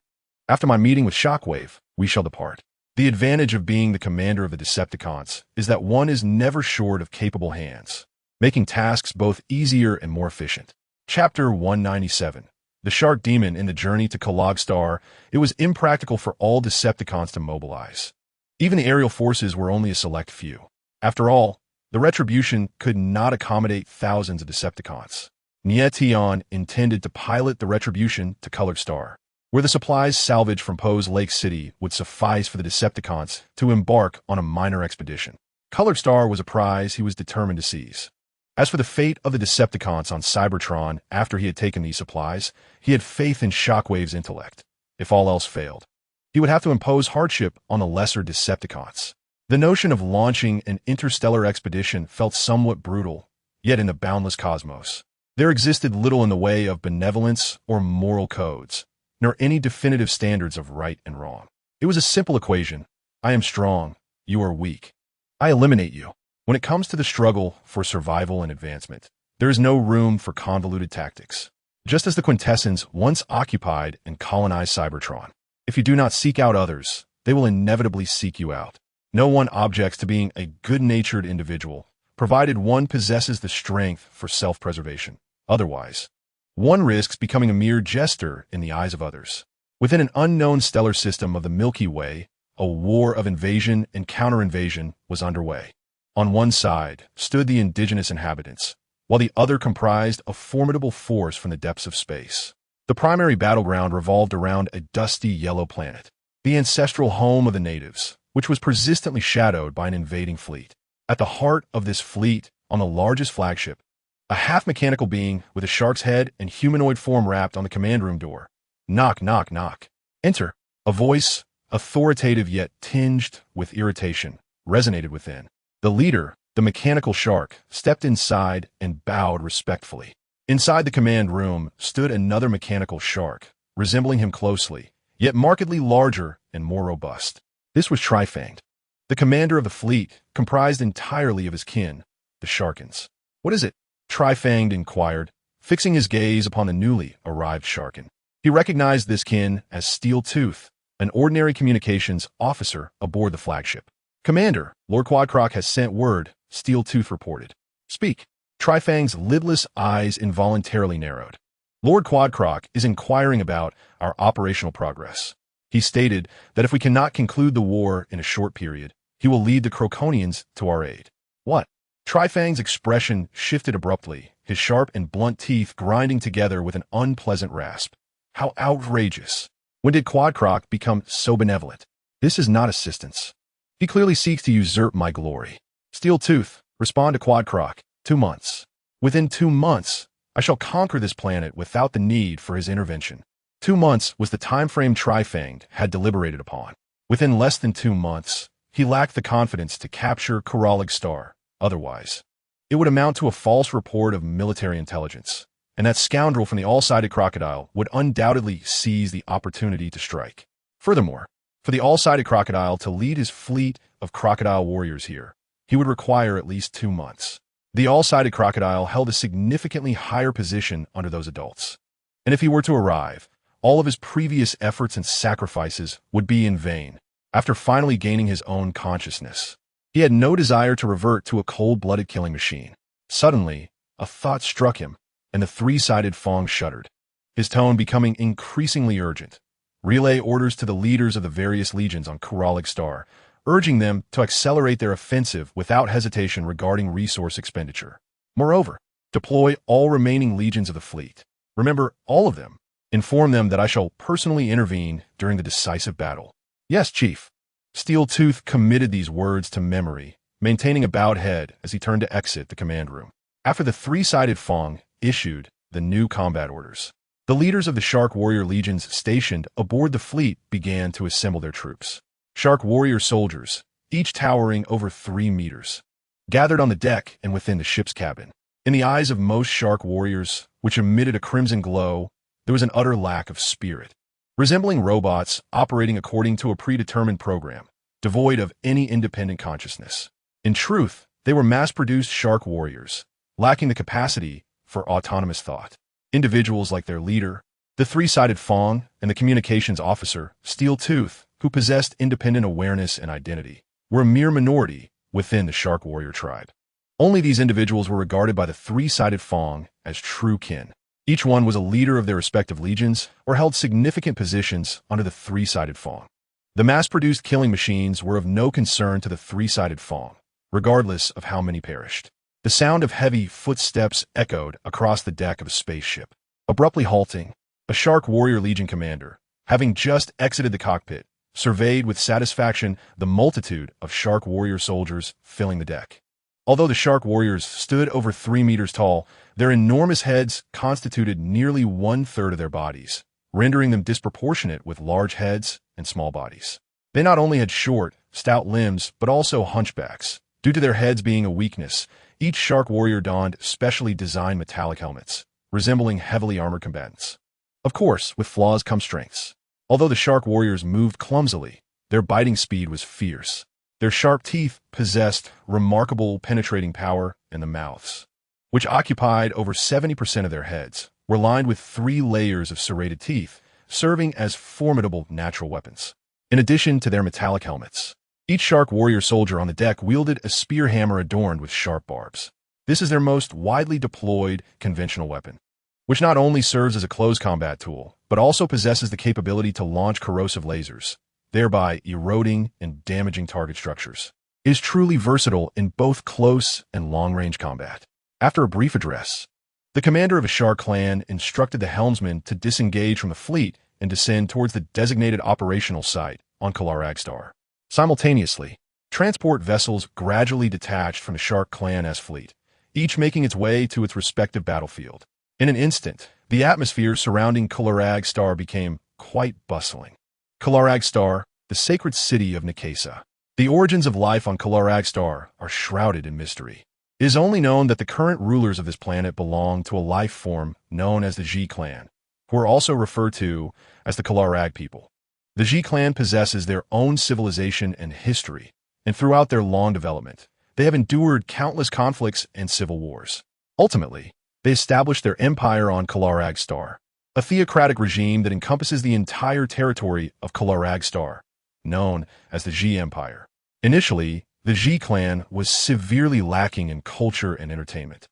After my meeting with Shockwave, we shall depart." The advantage of being the commander of the Decepticons is that one is never short of capable hands, making tasks both easier and more efficient. Chapter 197. The shark demon in the journey to Kalag Star, it was impractical for all Decepticons to mobilize. Even the aerial forces were only a select few. After all, the Retribution could not accommodate thousands of Decepticons. Nie Tian intended to pilot the Retribution to Colored Star, where the supplies salvaged from Poe's Lake City would suffice for the Decepticons to embark on a minor expedition. Colored Star was a prize he was determined to seize. As for the fate of the Decepticons on Cybertron after he had taken these supplies, he had faith in Shockwave's intellect. If all else failed, he would have to impose hardship on the lesser Decepticons. The notion of launching an interstellar expedition felt somewhat brutal, yet in the boundless cosmos, there existed little in the way of benevolence or moral codes, nor any definitive standards of right and wrong. It was a simple equation. I am strong, you are weak. I eliminate you. When it comes to the struggle for survival and advancement, there is no room for convoluted tactics. Just as the Quintessence once occupied and colonized Cybertron, if you do not seek out others, they will inevitably seek you out. No one objects to being a good-natured individual, provided one possesses the strength for self-preservation. Otherwise, one risks becoming a mere jester in the eyes of others. Within an unknown stellar system of the Milky Way, a war of invasion and counter-invasion was underway. On one side stood the indigenous inhabitants, while the other comprised a formidable force from the depths of space. The primary battleground revolved around a dusty yellow planet, the ancestral home of the natives, which was persistently shadowed by an invading fleet. At the heart of this fleet, on the largest flagship, a half-mechanical being with a shark's head and humanoid form rapped on the command room door. Knock, knock, knock. Enter. A voice, authoritative yet tinged with irritation, resonated within. The leader, the mechanical shark, stepped inside and bowed respectfully. Inside the command room stood another mechanical shark, resembling him closely, yet markedly larger and more robust. This was Trifanged, the commander of the fleet, comprised entirely of his kin, the Sharkins. What is it? Trifanged inquired, fixing his gaze upon the newly arrived Sharkin. He recognized this kin as Steel Tooth, an ordinary communications officer aboard the flagship. Commander, Lord Quadcroc has sent word, Steel Tooth reported. Speak. Trifang's lidless eyes involuntarily narrowed. Lord Quadcroc is inquiring about our operational progress. He stated that if we cannot conclude the war in a short period, he will lead the Croconians to our aid. What? Trifang's expression shifted abruptly, his sharp and blunt teeth grinding together with an unpleasant rasp. How outrageous! When did Quadcroc become so benevolent? This is not assistance. He clearly seeks to usurp my glory. Steel Tooth, respond to Quadcroc. 2 months. Within 2 months, I shall conquer this planet without the need for his intervention. 2 months was the time frame Trifanged had deliberated upon. Within less than 2 months, he lacked the confidence to capture Kalag Star. Otherwise, it would amount to a false report of military intelligence, and that scoundrel from the all-sided crocodile would undoubtedly seize the opportunity to strike. Furthermore, for the all-sided crocodile to lead his fleet of crocodile warriors here, he would require at least 2 months. The all-sided crocodile held a significantly higher position under those adults, and if he were to arrive, all of his previous efforts and sacrifices would be in vain. After finally gaining his own consciousness, he had no desire to revert to a cold-blooded killing machine. Suddenly, a thought struck him, and the three-sided Fong shuddered, his tone becoming increasingly urgent. Relay orders to the leaders of the various legions on Kalag Star, urging them to accelerate their offensive without hesitation regarding resource expenditure. Moreover, deploy all remaining legions of the fleet. Remember, all of them. Inform them that I shall personally intervene during the decisive battle. Yes, Chief. Steel Tooth committed these words to memory, maintaining a bowed head as he turned to exit the command room. After the three-sided Fong issued the new combat orders, the leaders of the Shark Warrior legions stationed aboard the fleet began to assemble their troops. Shark Warrior soldiers, each towering over 3 meters, gathered on the deck and within the ship's cabin. In the eyes of most Shark Warriors, which emitted a crimson glow, there was an utter lack of spirit. Resembling robots operating according to a predetermined program, devoid of any independent consciousness. In truth, they were mass-produced Shark Warriors, lacking the capacity for autonomous thought. Individuals like their leader, the three-sided Fong, and the communications officer, Steel Tooth, who possessed independent awareness and identity, were a mere minority within the Shark Warrior tribe. Only these individuals were regarded by the three-sided Fong as true kin. Each one was a leader of their respective legions or held significant positions under the three-sided Fong. The mass-produced killing machines were of no concern to the three-sided Fong, regardless of how many perished. The sound of heavy footsteps echoed across the deck of a spaceship. Abruptly halting, a Shark Warrior Legion commander, having just exited the cockpit, surveyed with satisfaction the multitude of Shark Warrior soldiers filling the deck. Although the Shark Warriors stood over 3 meters tall, their enormous heads constituted nearly 1/3 of their bodies, rendering them disproportionate with large heads and small bodies. They not only had short, stout limbs, but also hunchbacks. Due to their heads being a weakness, each Shark Warrior donned specially designed metallic helmets, resembling heavily armored combatants. Of course, with flaws come strengths. Although the Shark Warriors moved clumsily, their biting speed was fierce. Their sharp teeth possessed remarkable penetrating power, and the mouths, which occupied over 70% of their heads, were lined with 3 layers of serrated teeth, serving as formidable natural weapons. In addition to their metallic helmets, each Shark Warrior soldier on the deck wielded a spear hammer adorned with sharp barbs. This is their most widely deployed conventional weapon, which not only serves as a close combat tool, but also possesses the capability to launch corrosive lasers, thereby eroding and damaging target structures. It is truly versatile in both close and long-range combat. After a brief address, the commander of a Shark clan instructed the helmsman to disengage from the fleet and descend towards the designated operational site on Kalarag Star. Simultaneously, transport vessels gradually detached from the Shark clan's fleet, each making its way to its respective battlefield. In an instant, the atmosphere surrounding Kalarag Star became quite bustling. Kalarag Star, the sacred city of Nikesa. The origins of life on Kalarag Star are shrouded in mystery. It is only known that the current rulers of this planet belong to a life form known as the Ji clan, who are also referred to as the Kalarag people. The Ji clan possesses their own civilization and history, and throughout their long development, they have endured countless conflicts and civil wars. Ultimately, they established their empire on Kalarag Star, a theocratic regime that encompasses the entire territory of Kalarag Star, known as the Ji Empire. Initially, the Ji clan was severely lacking in culture and entertainment,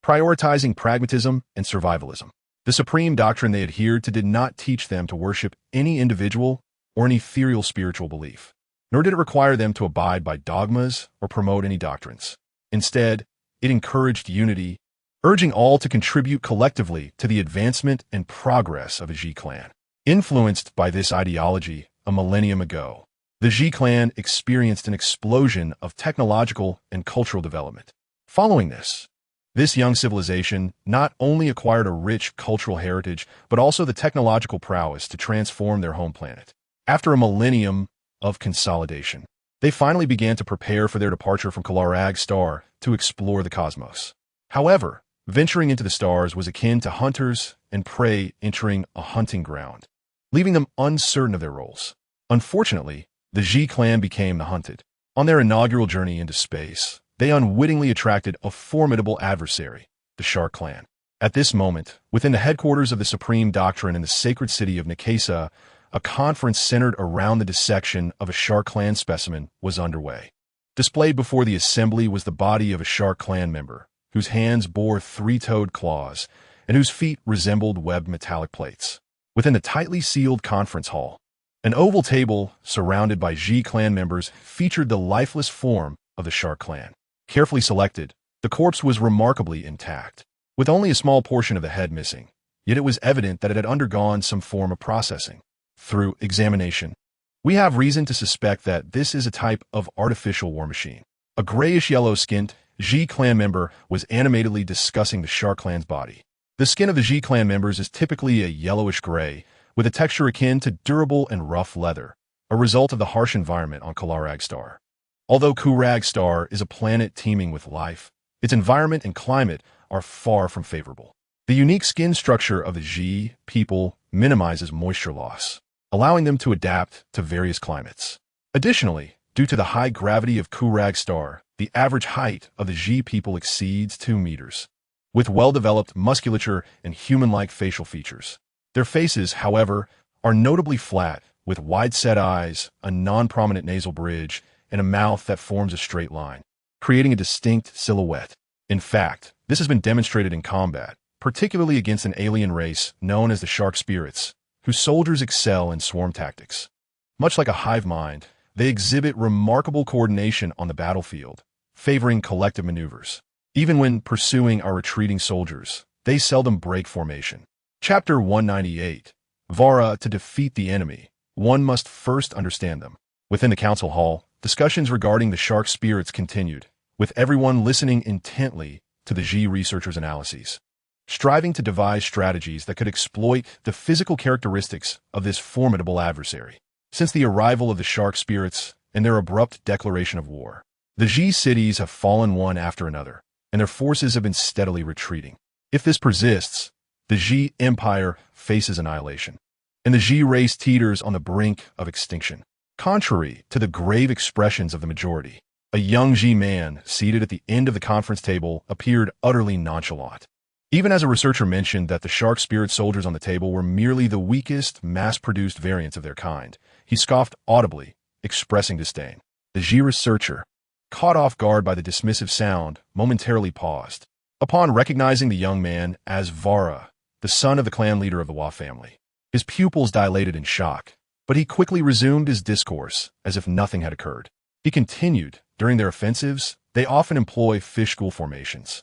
prioritizing pragmatism and survivalism. The supreme doctrine they adhered to did not teach them to worship any individual or an ethereal spiritual belief, nor did it require them to abide by dogmas or promote any doctrines. Instead, it encouraged unity, urging all to contribute collectively to the advancement and progress of a Ji clan. Influenced by this ideology a millennium ago, the Ji clan experienced an explosion of technological and cultural development. Following this young civilization not only acquired a rich cultural heritage, but also the technological prowess to transform their home planet. After a millennium of consolidation, they finally began to prepare for their departure from Kalarag Star to explore the cosmos. However, venturing into the stars was akin to hunters and prey entering a hunting ground, leaving them uncertain of their roles. Unfortunately, the Ji clan became the hunted. On their inaugural journey into space, they unwittingly attracted a formidable adversary, the Shark clan. At this moment, within the headquarters of the Supreme Doctrine in the sacred city of Nikesa, a conference centered around the dissection of a Shark clan specimen was underway. Displayed before the assembly was the body of a Shark clan member, whose hands bore 3-toed claws and whose feet resembled webbed metallic plates. Within the tightly sealed conference hall, an oval table surrounded by Ji clan members featured the lifeless form of the Shark clan. Carefully selected, the corpse was remarkably intact, with only a small portion of the head missing, yet it was evident that it had undergone some form of processing. Through examination, we have reason to suspect that this is a type of artificial war machine. A grayish-yellow-skinned Ji clan member was animatedly discussing the Shark clan's body. The skin of the Ji clan members is typically a yellowish-gray, with a texture akin to durable and rough leather, a result of the harsh environment on Kalarag Star. Although Kalarag Star is a planet teeming with life, its environment and climate are far from favorable. The unique skin structure of the Ji people minimizes moisture loss, allowing them to adapt to various climates. Additionally, due to the high gravity of Kalarag Star, the average height of the Ji people exceeds 2 meters, with well-developed musculature and human-like facial features. Their faces, however, are notably flat, with wide-set eyes, a non-prominent nasal bridge, and a mouth that forms a straight line, creating a distinct silhouette. In fact, this has been demonstrated in combat, particularly against an alien race known as the shark spirits, whose soldiers excel in swarm tactics. Much like a hive mind, they exhibit remarkable coordination on the battlefield, favoring collective maneuvers. Even when pursuing our retreating soldiers, they seldom break formation. Chapter 198. Vara. To defeat the enemy, one must first understand them. Within the council hall, discussions regarding the shark spirits continued, with everyone listening intently to the G researchers' analyses, striving to devise strategies that could exploit the physical characteristics of this formidable adversary. Since the arrival of the shark spirits and their abrupt declaration of war, the G cities have fallen one after another, and their forces have been steadily retreating. If this persists, the G Empire faces annihilation, and the G race teeters on the brink of extinction. Contrary to the grave expressions of the majority, a young G man seated at the end of the conference table appeared utterly nonchalant. Even as a researcher mentioned that the shark spirit soldiers on the table were merely the weakest, mass-produced variants of their kind, he scoffed audibly, expressing disdain. The G researcher, caught off guard by the dismissive sound, momentarily paused. Upon recognizing the young man as Vara, the son of the clan leader of the Wa family, his pupils dilated in shock, but he quickly resumed his discourse as if nothing had occurred. He continued, during their offensives, they often employ fish school formations,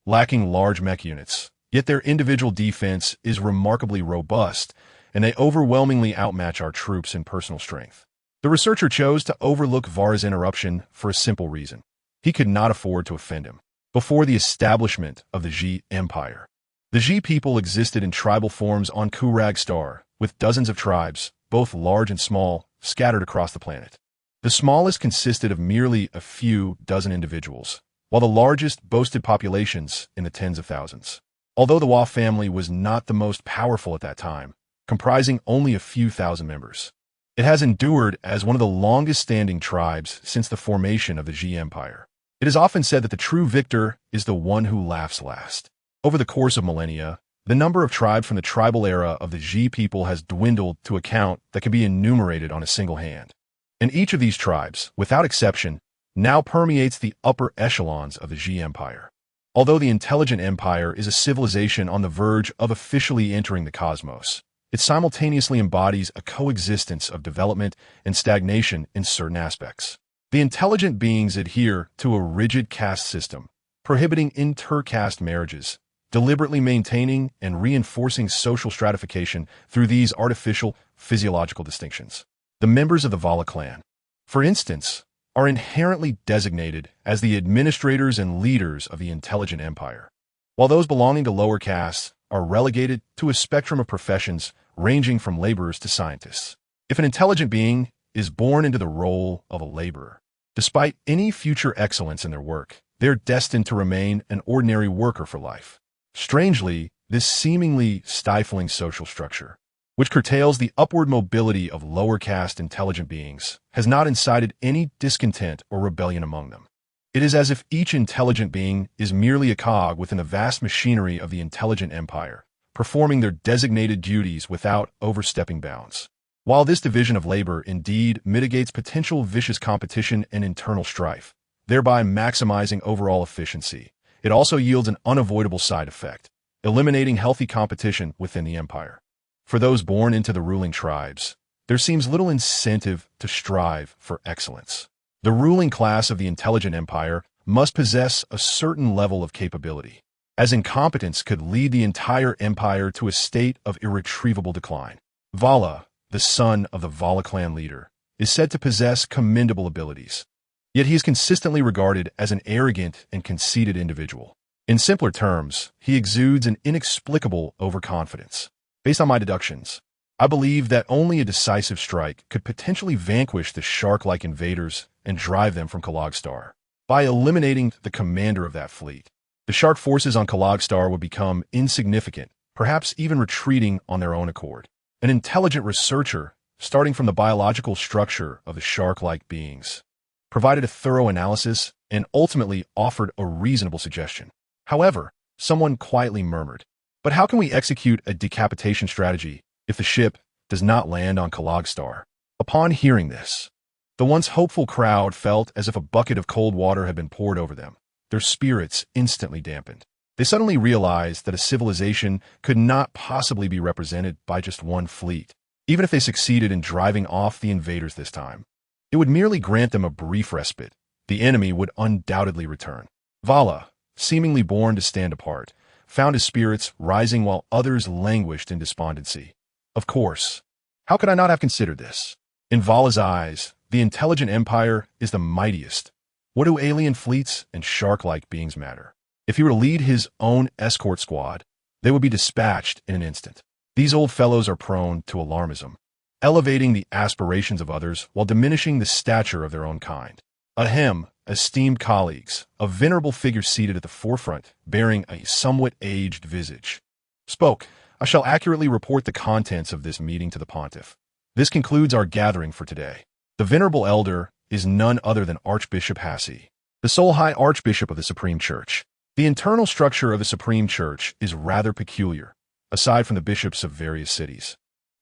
lacking large mech units, yet their individual defense is remarkably robust, and they overwhelmingly outmatch our troops in personal strength. The researcher chose to overlook Vara's interruption for a simple reason. He could not afford to offend him. Before the establishment of the G Empire, the G people existed in tribal forms on Kurag Star, with dozens of tribes, both large and small, scattered across the planet. The smallest consisted of merely a few dozen individuals, while the largest boasted populations in the tens of thousands. Although the Wa family was not the most powerful at that time, comprising only a few thousand members, it has endured as one of the longest-standing tribes since the formation of the G Empire. It is often said that the true victor is the one who laughs last. Over the course of millennia, the number of tribes from the tribal era of the G people has dwindled to a count that can be enumerated on a single hand. And each of these tribes, without exception, now permeates the upper echelons of the G Empire. Although the intelligent empire is a civilization on the verge of officially entering the cosmos, it simultaneously embodies a coexistence of development and stagnation in certain aspects. The intelligent beings adhere to a rigid caste system, prohibiting inter-caste marriages, deliberately maintaining and reinforcing social stratification through these artificial physiological distinctions. The members of the Vala clan, for instance, are inherently designated as the administrators and leaders of the intelligent empire, while those belonging to lower castes are relegated to a spectrum of professions ranging from laborers to scientists. If an intelligent being is born into the role of a laborer, despite any future excellence in their work, they're destined to remain an ordinary worker for life. Strangely, this seemingly stifling social structure, which curtails the upward mobility of lower caste intelligent beings, has not incited any discontent or rebellion among them. It is as if each intelligent being is merely a cog within the vast machinery of the intelligent empire, performing their designated duties without overstepping bounds. While this division of labor indeed mitigates potential vicious competition and internal strife, thereby maximizing overall efficiency, it also yields an unavoidable side effect, eliminating healthy competition within the empire. For those born into the ruling tribes, there seems little incentive to strive for excellence. The ruling class of the intelligent empire must possess a certain level of capability, as incompetence could lead the entire empire to a state of irretrievable decline. Vala, the son of the Vala clan leader, is said to possess commendable abilities, yet he is consistently regarded as an arrogant and conceited individual. In simpler terms, he exudes an inexplicable overconfidence. Based on my deductions, I believe that only a decisive strike could potentially vanquish the shark-like invaders and drive them from Kalag Star. By eliminating the commander of that fleet, the shark forces on Kalag Star would become insignificant, perhaps even retreating on their own accord. An intelligent researcher, starting from the biological structure of the shark-like beings, provided a thorough analysis and ultimately offered a reasonable suggestion. However, someone quietly murmured, "But how can we execute a decapitation strategy if the ship does not land on Kalag Star?" Upon hearing this, the once hopeful crowd felt as if a bucket of cold water had been poured over them. Their spirits instantly dampened. They suddenly realized that a civilization could not possibly be represented by just one fleet. Even if they succeeded in driving off the invaders this time, it would merely grant them a brief respite. The enemy would undoubtedly return. Vala, seemingly born to stand apart, found his spirits rising while others languished in despondency. Of course. How could I not have considered this? In Vala's eyes, the intelligent empire is the mightiest. What do alien fleets and shark-like beings matter? If he were to lead his own escort squad, they would be dispatched in an instant. These old fellows are prone to alarmism, elevating the aspirations of others while diminishing the stature of their own kind. Ahem, esteemed colleagues, a venerable figure seated at the forefront, bearing a somewhat aged visage, spoke. I shall accurately report the contents of this meeting to the pontiff. This concludes our gathering for today. The venerable elder is none other than Archbishop Hassi, the sole High Archbishop of the Supreme Church. The internal structure of the Supreme Church is rather peculiar, aside from the bishops of various cities.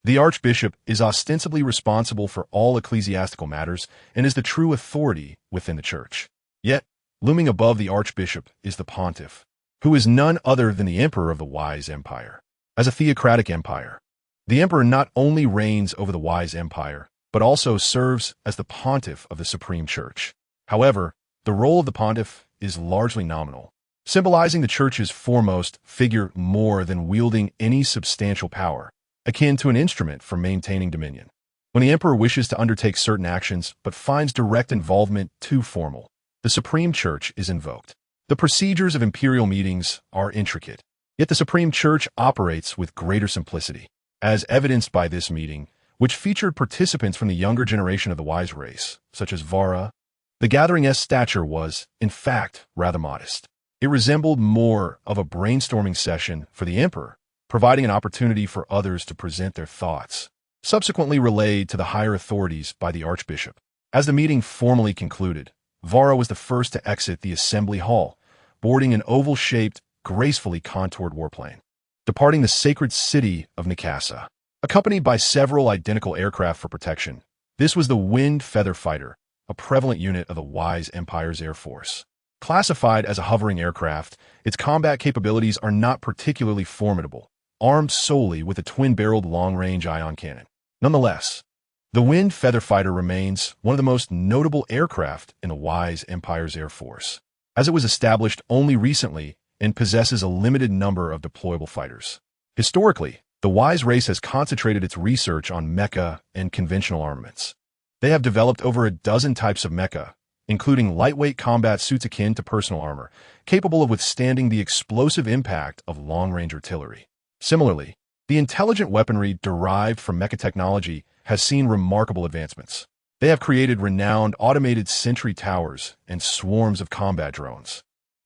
The Archbishop is ostensibly responsible for all ecclesiastical matters and is the true authority within the Church. Yet, looming above the Archbishop is the pontiff, who is none other than the emperor of the wise empire. As a theocratic empire, the emperor not only reigns over the wise empire, but also serves as the pontiff of the Supreme Church. However, the role of the pontiff is largely nominal, symbolizing the Church's foremost figure more than wielding any substantial power, akin to an instrument for maintaining dominion. When the emperor wishes to undertake certain actions but finds direct involvement too formal, the Supreme Church is invoked. The procedures of imperial meetings are intricate, yet the Supreme Church operates with greater simplicity, as evidenced by this meeting, which featured participants from the younger generation of the wise race, such as Vara. The gathering's stature was, in fact, rather modest. It resembled more of a brainstorming session for the emperor, providing an opportunity for others to present their thoughts, subsequently relayed to the higher authorities by the Archbishop. As the meeting formally concluded, Vara was the first to exit the assembly hall, boarding an oval-shaped, gracefully contoured warplane, departing the sacred city of Nikasa. Accompanied by several identical aircraft for protection, this was the Winged Feather Fighter, a prevalent unit of the Wise Empire's Air Force. Classified as a hovering aircraft, its combat capabilities are not particularly formidable, armed solely with a twin-barreled long-range ion cannon. Nonetheless, the Winged Feather Fighter remains one of the most notable aircraft in the Wise Empire's Air Force, as it was established only recently and possesses a limited number of deployable fighters. Historically, the Wise race has concentrated its research on mecha and conventional armaments. They have developed over a dozen types of mecha, including lightweight combat suits akin to personal armor, capable of withstanding the explosive impact of long-range artillery. Similarly, the intelligent weaponry derived from mecha technology has seen remarkable advancements. They have created renowned automated sentry towers and swarms of combat drones,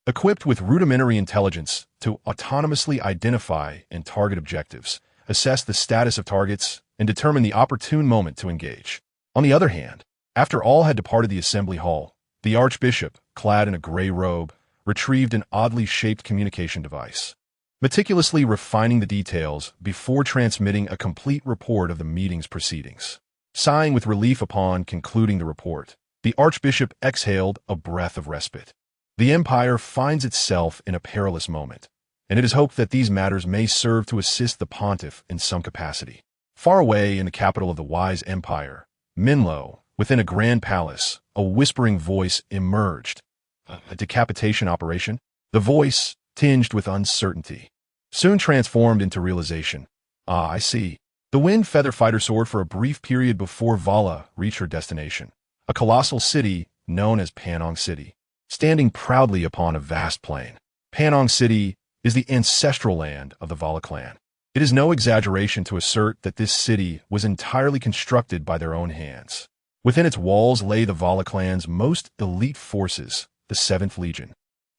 equipped with rudimentary intelligence to autonomously identify and target objectives, assess the status of targets, and determine the opportune moment to engage. On the other hand, after all had departed the assembly hall, the Archbishop, clad in a gray robe, retrieved an oddly shaped communication device, meticulously refining the details before transmitting a complete report of the meeting's proceedings. Sighing with relief upon concluding the report, the Archbishop exhaled a breath of respite. The Empire finds itself in a perilous moment, and it is hoped that these matters may serve to assist the pontiff in some capacity. Far away in the capital of the Wise Empire, Minlo, within a grand palace, a whispering voice emerged. A decapitation operation? The voice, tinged with uncertainty, soon transformed into realization. Ah, I see. The Winged Feather Fighter soared for a brief period before Vala reached her destination, a colossal city known as Panong City, standing proudly upon a vast plain. Panong City is the ancestral land of the Vala clan. It is no exaggeration to assert that this city was entirely constructed by their own hands. Within its walls lay the Vala clan's most elite forces, the 7th Legion.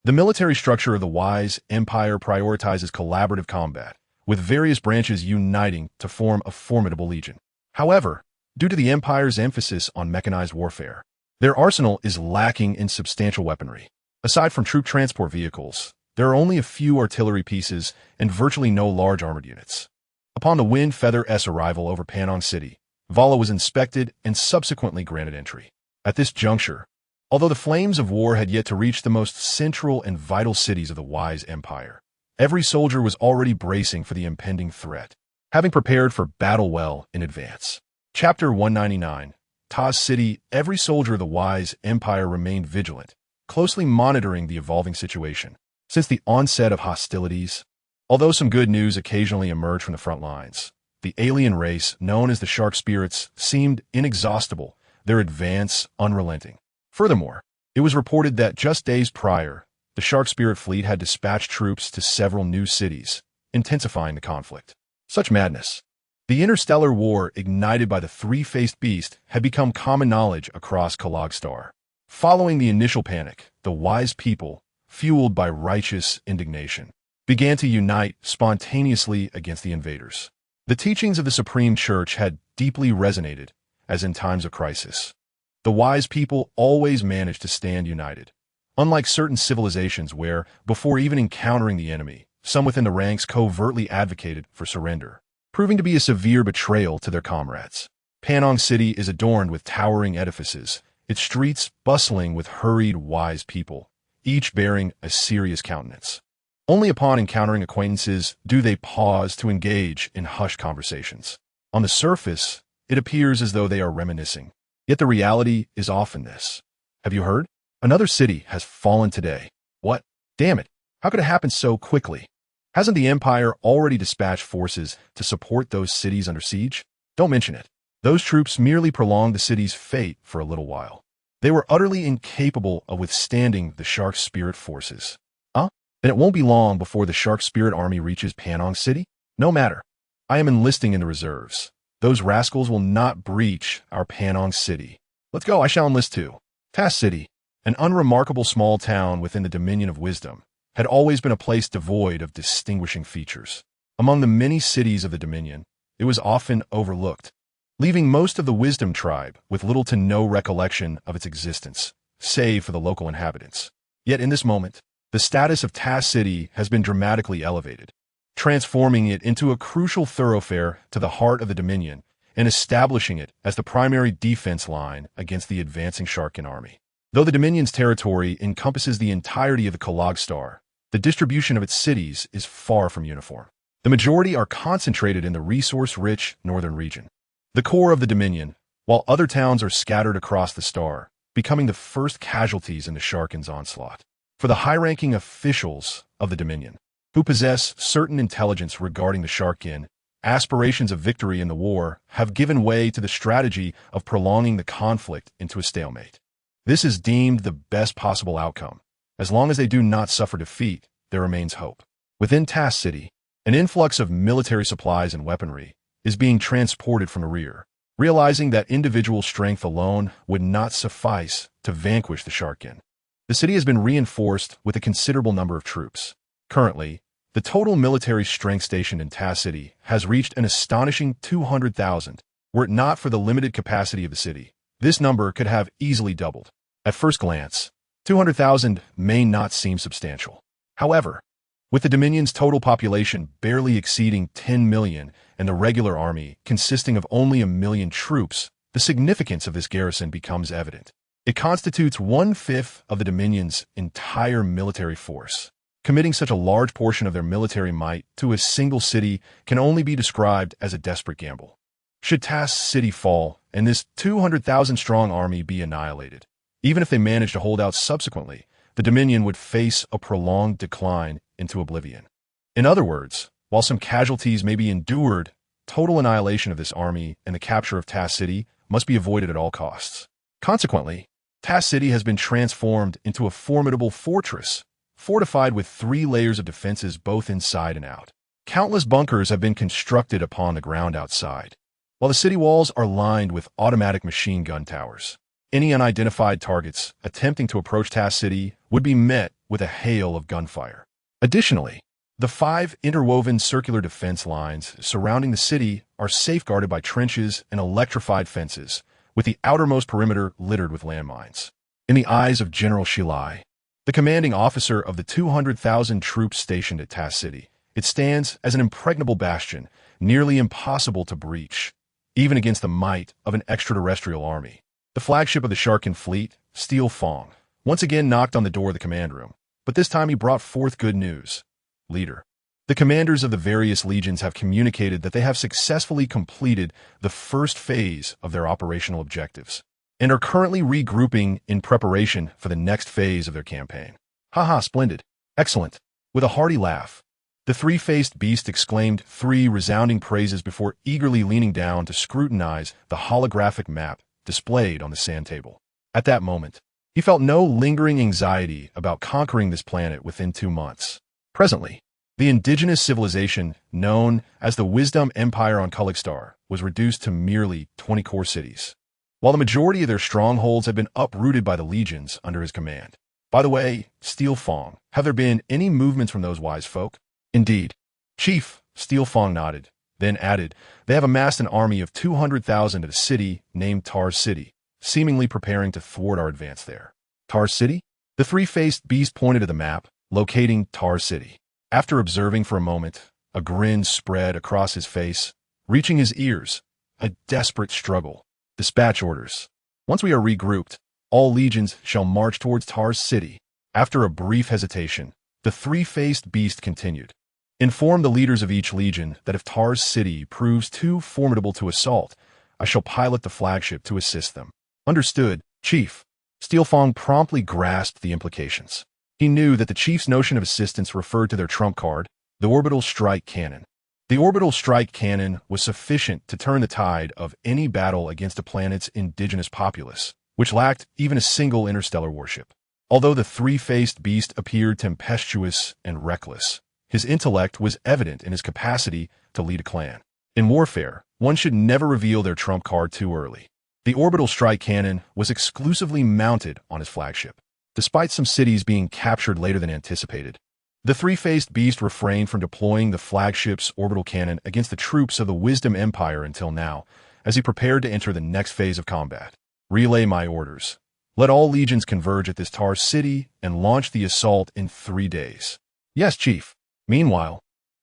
The military structure of the Wise Empire prioritizes collaborative combat, with various branches uniting to form a formidable legion. However, due to the Empire's emphasis on mechanized warfare, their arsenal is lacking in substantial weaponry. Aside from troop transport vehicles, there are only a few artillery pieces and virtually no large armored units. Upon the Winged Feather's arrival over Panong City, Vala was inspected and subsequently granted entry. At this juncture, although the flames of war had yet to reach the most central and vital cities of the Wise Empire, Every soldier was already bracing for the impending threat, having prepared for battle well in advance. Chapter 199. Taz City. Every soldier of the Wise Empire remained vigilant, closely monitoring the evolving situation. Since the onset of hostilities, although some good news occasionally emerged from the front lines, the alien race, known as the Shark Spirits, seemed inexhaustible, their advance unrelenting. Furthermore, it was reported that just days prior, the Shark Spirit fleet had dispatched troops to several new cities, intensifying the conflict. Such madness. The interstellar war ignited by the three-faced beast had become common knowledge across Kalagstar. Following the initial panic, the wise people, fueled by righteous indignation, began to unite spontaneously against the invaders. The teachings of the Supreme Church had deeply resonated, as in times of crisis. The wise people always managed to stand united, unlike certain civilizations where, before even encountering the enemy, some within the ranks covertly advocated for surrender, proving to be a severe betrayal to their comrades. Panong City is adorned with towering edifices, its streets bustling with hurried, wise people, each bearing a serious countenance. Only upon encountering acquaintances do they pause to engage in hushed conversations. On the surface, it appears as though they are reminiscing. Yet the reality is often this. Have you heard? Another city has fallen today. What? Damn it. How could it happen so quickly? Hasn't the Empire already dispatched forces to support those cities under siege? Don't mention it. Those troops merely prolonged the city's fate for a little while. They were utterly incapable of withstanding the Shark Spirit forces. Then it won't be long before the Shark Spirit army reaches Panong City? No matter. I am enlisting in the reserves. Those rascals will not breach our Panong City. Let's go, I shall enlist too. Taz City, an unremarkable small town within the Dominion of Wisdom, had always been a place devoid of distinguishing features. Among the many cities of the Dominion, it was often overlooked, leaving most of the Wisdom tribe with little to no recollection of its existence, save for the local inhabitants. Yet in this moment, the status of Taz City has been dramatically elevated, transforming it into a crucial thoroughfare to the heart of the Dominion and establishing it as the primary defense line against the advancing Sharkin army. Though the Dominion's territory encompasses the entirety of the Kalagstar, the distribution of its cities is far from uniform. The majority are concentrated in the resource-rich northern region, the core of the Dominion, while other towns are scattered across the star, becoming the first casualties in the Sharkin's onslaught. For the high-ranking officials of the Dominion, who possess certain intelligence regarding the Sharkin, aspirations of victory in the war have given way to the strategy of prolonging the conflict into a stalemate. This is deemed the best possible outcome. As long as they do not suffer defeat, there remains hope. Within Taz City, an influx of military supplies and weaponry is being transported from the rear, realizing that individual strength alone would not suffice to vanquish the Sharkin. The city has been reinforced with a considerable number of troops. Currently, the total military strength stationed in Taz City has reached an astonishing 200,000. Were it not for the limited capacity of the city, this number could have easily doubled. At first glance, 200,000 may not seem substantial. However, with the Dominion's total population barely exceeding 10 million and the regular army consisting of only 1 million troops, the significance of this garrison becomes evident. It constitutes 1/5 of the Dominion's entire military force. Committing such a large portion of their military might to a single city can only be described as a desperate gamble. Should Taz City fall and this 200,000-strong army be annihilated, even if they manage to hold out subsequently, the Dominion would face a prolonged decline into oblivion. In other words, while some casualties may be endured, total annihilation of this army and the capture of Taz City must be avoided at all costs. Consequently, Taz City has been transformed into a formidable fortress, fortified with 3 layers of defenses both inside and out. Countless bunkers have been constructed upon the ground outside, while the city walls are lined with automatic machine gun towers. Any unidentified targets attempting to approach Taz City would be met with a hail of gunfire. Additionally, the 5 interwoven circular defense lines surrounding the city are safeguarded by trenches and electrified fences, with the outermost perimeter littered with landmines. In the eyes of General Shilai, the commanding officer of the 200,000 troops stationed at Taz City, it stands as an impregnable bastion, nearly impossible to breach, even against the might of an extraterrestrial army. The flagship of the Sharkin fleet, Steel Fong, once again knocked on the door of the command room, but this time he brought forth good news. Leader. The commanders of the various legions have communicated that they have successfully completed the first phase of their operational objectives and are currently regrouping in preparation for the next phase of their campaign. Haha, splendid. Excellent. With a hearty laugh, the three-faced beast exclaimed three resounding praises before eagerly leaning down to scrutinize the holographic map displayed on the sand table. At that moment, he felt no lingering anxiety about conquering this planet within 2 months. Presently, the indigenous civilization known as the Wisdom Empire on Star was reduced to merely 20 core cities, while the majority of their strongholds had been uprooted by the legions under his command. By the way, Steel Fong, have there been any movements from those wise folk? Indeed. Chief, Steel Fong nodded, then added, they have amassed an army of 200,000 at a city named Tar City, seemingly preparing to thwart our advance there. Tar City? The three-faced beast pointed to the map, locating Tar City. After observing for a moment, a grin spread across his face, reaching his ears, a desperate struggle. Dispatch orders. Once we are regrouped, all legions shall march towards Tar City. After a brief hesitation, the three-faced beast continued. Inform the leaders of each legion that if Tar City proves too formidable to assault, I shall pilot the flagship to assist them. Understood, Chief. Steel Fong promptly grasped the implications. He knew that the chief's notion of assistance referred to their trump card, the orbital strike cannon. The orbital strike cannon was sufficient to turn the tide of any battle against a planet's indigenous populace, which lacked even a single interstellar warship. Although the three-faced beast appeared tempestuous and reckless, his intellect was evident in his capacity to lead a clan. In warfare, one should never reveal their trump card too early. The orbital strike cannon was exclusively mounted on his flagship. Despite some cities being captured later than anticipated, the three-faced beast refrained from deploying the flagship's orbital cannon against the troops of the Wisdom Empire until now, as he prepared to enter the next phase of combat. Relay my orders. Let all legions converge at this Tar City and launch the assault in 3 days. Yes, Chief. Meanwhile,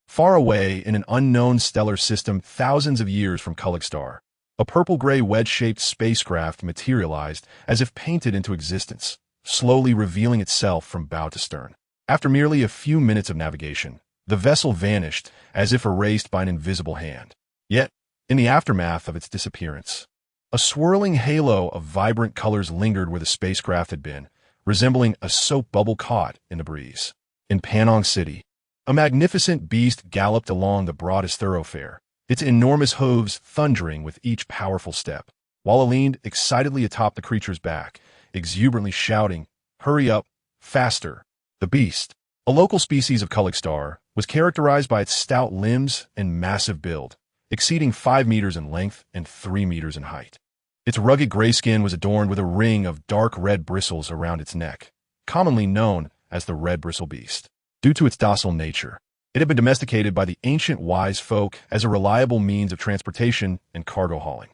far away in an unknown stellar system thousands of years from Star, a purple-gray wedge-shaped spacecraft materialized as if painted into existence, slowly revealing itself from bow to stern. After merely a few minutes of navigation, the vessel vanished as if erased by an invisible hand. Yet, in the aftermath of its disappearance, a swirling halo of vibrant colors lingered where the spacecraft had been, resembling a soap bubble caught in the breeze. In Panong City, a magnificent beast galloped along the broadest thoroughfare, its enormous hooves thundering with each powerful step, while it leaned excitedly atop the creature's back, exuberantly shouting, "Hurry up, faster!" The beast, a local species of Star, was characterized by its stout limbs and massive build, exceeding 5 meters in length and 3 meters in height. Its rugged gray skin was adorned with a ring of dark red bristles around its neck, commonly known as the red bristle beast. Due to its docile nature, it had been domesticated by the ancient wise folk as a reliable means of transportation and cargo hauling.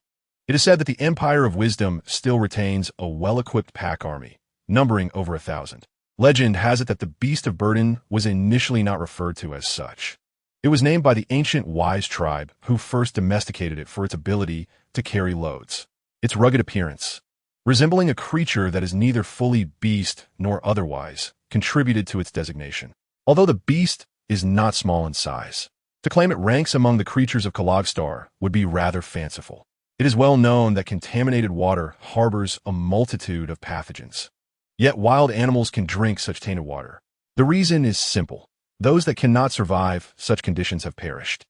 It is said that the Empire of Wisdom still retains a well-equipped pack army, numbering over 1,000. Legend has it that the Beast of Burden was initially not referred to as such. It was named by the ancient wise tribe who first domesticated it for its ability to carry loads. Its rugged appearance, resembling a creature that is neither fully beast nor otherwise, contributed to its designation. Although the beast is not small in size, to claim it ranks among the creatures of Star would be rather fanciful. It is well known that contaminated water harbors a multitude of pathogens. Yet wild animals can drink such tainted water. The reason is simple. Those that cannot survive such conditions have perished.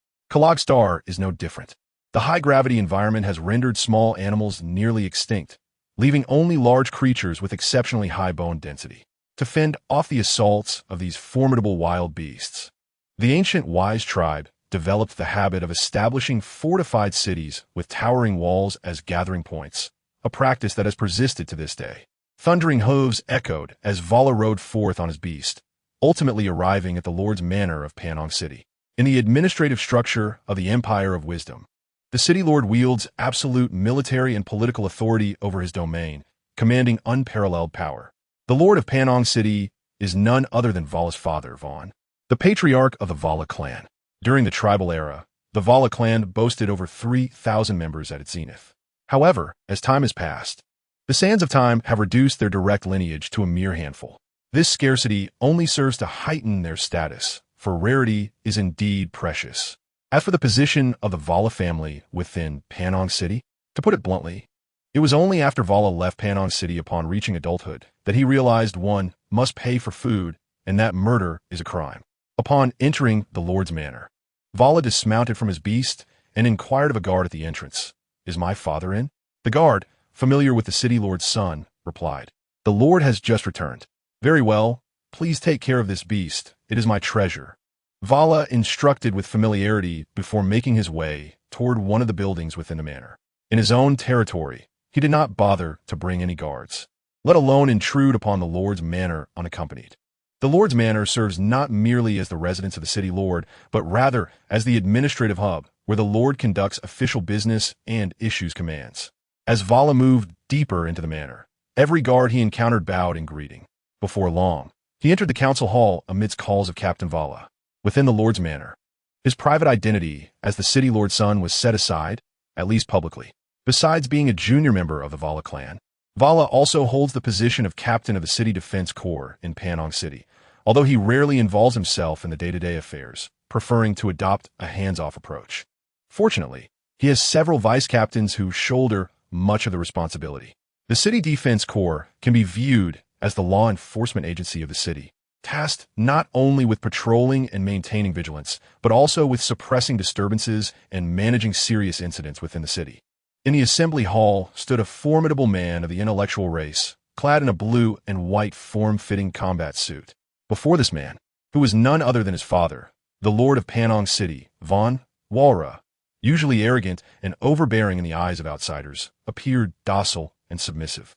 Star is no different. The high-gravity environment has rendered small animals nearly extinct, leaving only large creatures with exceptionally high bone density to fend off the assaults of these formidable wild beasts. The ancient wise tribe developed the habit of establishing fortified cities with towering walls as gathering points, a practice that has persisted to this day. Thundering hooves echoed as Vala rode forth on his beast, ultimately arriving at the Lord's Manor of Panong City. In the administrative structure of the Empire of Wisdom, the city lord wields absolute military and political authority over his domain, commanding unparalleled power. The Lord of Panong City is none other than Vala's father, Vaughn, the patriarch of the Vala clan. During the tribal era, the Vala clan boasted over 3,000 members at its zenith. However, as time has passed, the sands of time have reduced their direct lineage to a mere handful. This scarcity only serves to heighten their status, for rarity is indeed precious. As for the position of the Vala family within Panong City, to put it bluntly, it was only after Vala left Panong City upon reaching adulthood that he realized one must pay for food and that murder is a crime. Upon entering the Lord's manor, Vala dismounted from his beast and inquired of a guard at the entrance, "Is my father in?" The guard, familiar with the city lord's son, replied, "The Lord has just returned." "Very well, please take care of this beast. It is my treasure." Vala instructed with familiarity before making his way toward one of the buildings within the manor. In his own territory, he did not bother to bring any guards, let alone intrude upon the Lord's manor unaccompanied. The Lord's manor serves not merely as the residence of the city lord, but rather as the administrative hub where the Lord conducts official business and issues commands. As Vala moved deeper into the manor, every guard he encountered bowed in greeting. Before long, he entered the council hall amidst calls of Captain Vala. Within the Lord's manor, his private identity as the city lord's son was set aside, at least publicly. Besides being a junior member of the Vala clan, Vala also holds the position of captain of the City Defense Corps in Panong City, although he rarely involves himself in the day-to-day affairs, preferring to adopt a hands-off approach. Fortunately, he has several vice captains who shoulder much of the responsibility. The City Defense Corps can be viewed as the law enforcement agency of the city, tasked not only with patrolling and maintaining vigilance, but also with suppressing disturbances and managing serious incidents within the city. In the assembly hall stood a formidable man of the intellectual race, clad in a blue and white form-fitting combat suit. Before this man, who was none other than his father, the Lord of Panong City, Von Walra, usually arrogant and overbearing in the eyes of outsiders, appeared docile and submissive,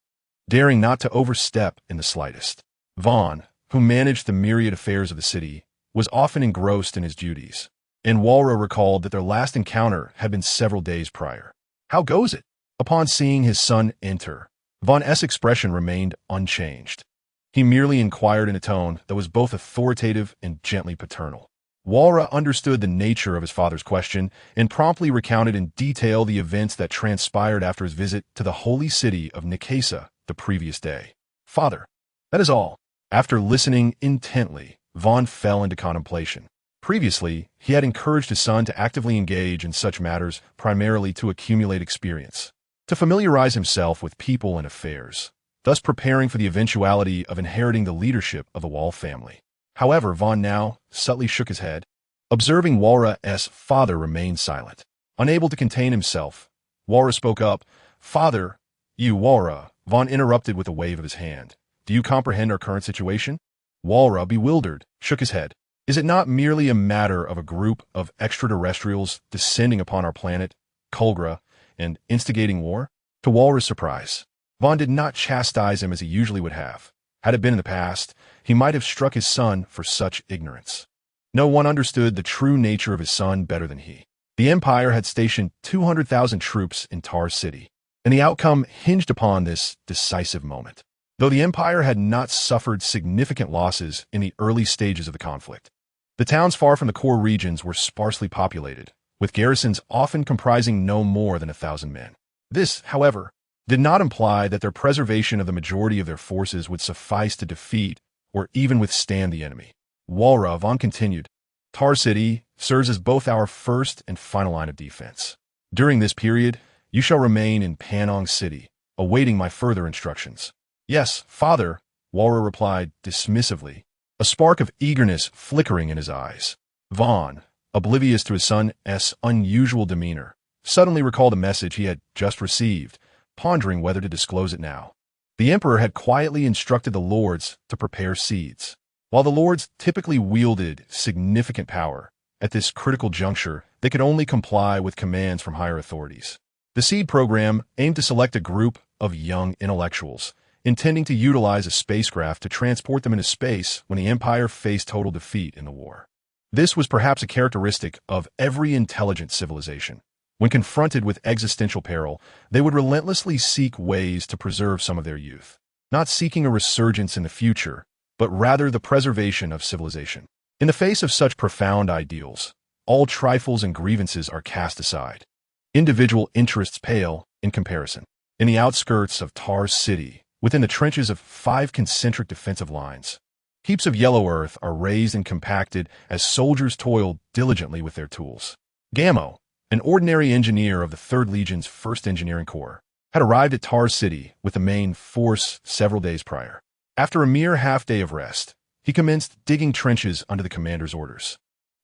daring not to overstep in the slightest. Von, who managed the myriad affairs of the city, was often engrossed in his duties, and Walra recalled that their last encounter had been several days prior. "How goes it?" Upon seeing his son enter, Von S' expression remained unchanged. He merely inquired in a tone that was both authoritative and gently paternal. Walra understood the nature of his father's question and promptly recounted in detail the events that transpired after his visit to the holy city of Nikesa the previous day. "Father, that is all." After listening intently, Von fell into contemplation. Previously, he had encouraged his son to actively engage in such matters primarily to accumulate experience, to familiarize himself with people and affairs, thus preparing for the eventuality of inheriting the leadership of the Wall family. However, Von now subtly shook his head. Observing Walra's father remained silent. Unable to contain himself, Walra spoke up. "Father, you Walra," Von interrupted with a wave of his hand. "Do you comprehend our current situation?" Walra, bewildered, shook his head. "Is it not merely a matter of a group of extraterrestrials descending upon our planet, Kulgra, and instigating war?" To Walra's surprise, Von did not chastise him as he usually would have. Had it been in the past, he might have struck his son for such ignorance. No one understood the true nature of his son better than he. The Empire had stationed 200,000 troops in Tar City, and the outcome hinged upon this decisive moment. Though the Empire had not suffered significant losses in the early stages of the conflict, the towns far from the core regions were sparsely populated, with garrisons often comprising no more than 1,000 men. This, however, did not imply that their preservation of the majority of their forces would suffice to defeat or even withstand the enemy. Walra, Von continued, "Tar City serves as both our first and final line of defense. During this period, you shall remain in Panong City, awaiting my further instructions." "Yes, father," Walra replied dismissively, a spark of eagerness flickering in his eyes. Von, oblivious to his son's unusual demeanor, suddenly recalled a message he had just received, pondering whether to disclose it now. The Emperor had quietly instructed the lords to prepare seeds. While the lords typically wielded significant power, at this critical juncture, they could only comply with commands from higher authorities. The seed program aimed to select a group of young intellectuals, intending to utilize a spacecraft to transport them into space when the Empire faced total defeat in the war. This was perhaps a characteristic of every intelligent civilization. When confronted with existential peril, they would relentlessly seek ways to preserve some of their youth, not seeking a resurgence in the future, but rather the preservation of civilization. In the face of such profound ideals, all trifles and grievances are cast aside. Individual interests pale in comparison. In the outskirts of Tar City, within the trenches of 5 concentric defensive lines, Heaps of yellow earth are raised and compacted as soldiers toil diligently with their tools. Gammo, an ordinary engineer of the 3rd Legion's 1st Engineering Corps, had arrived at Tar City with the main force several days prior. After a mere half-day of rest, he commenced digging trenches under the commander's orders.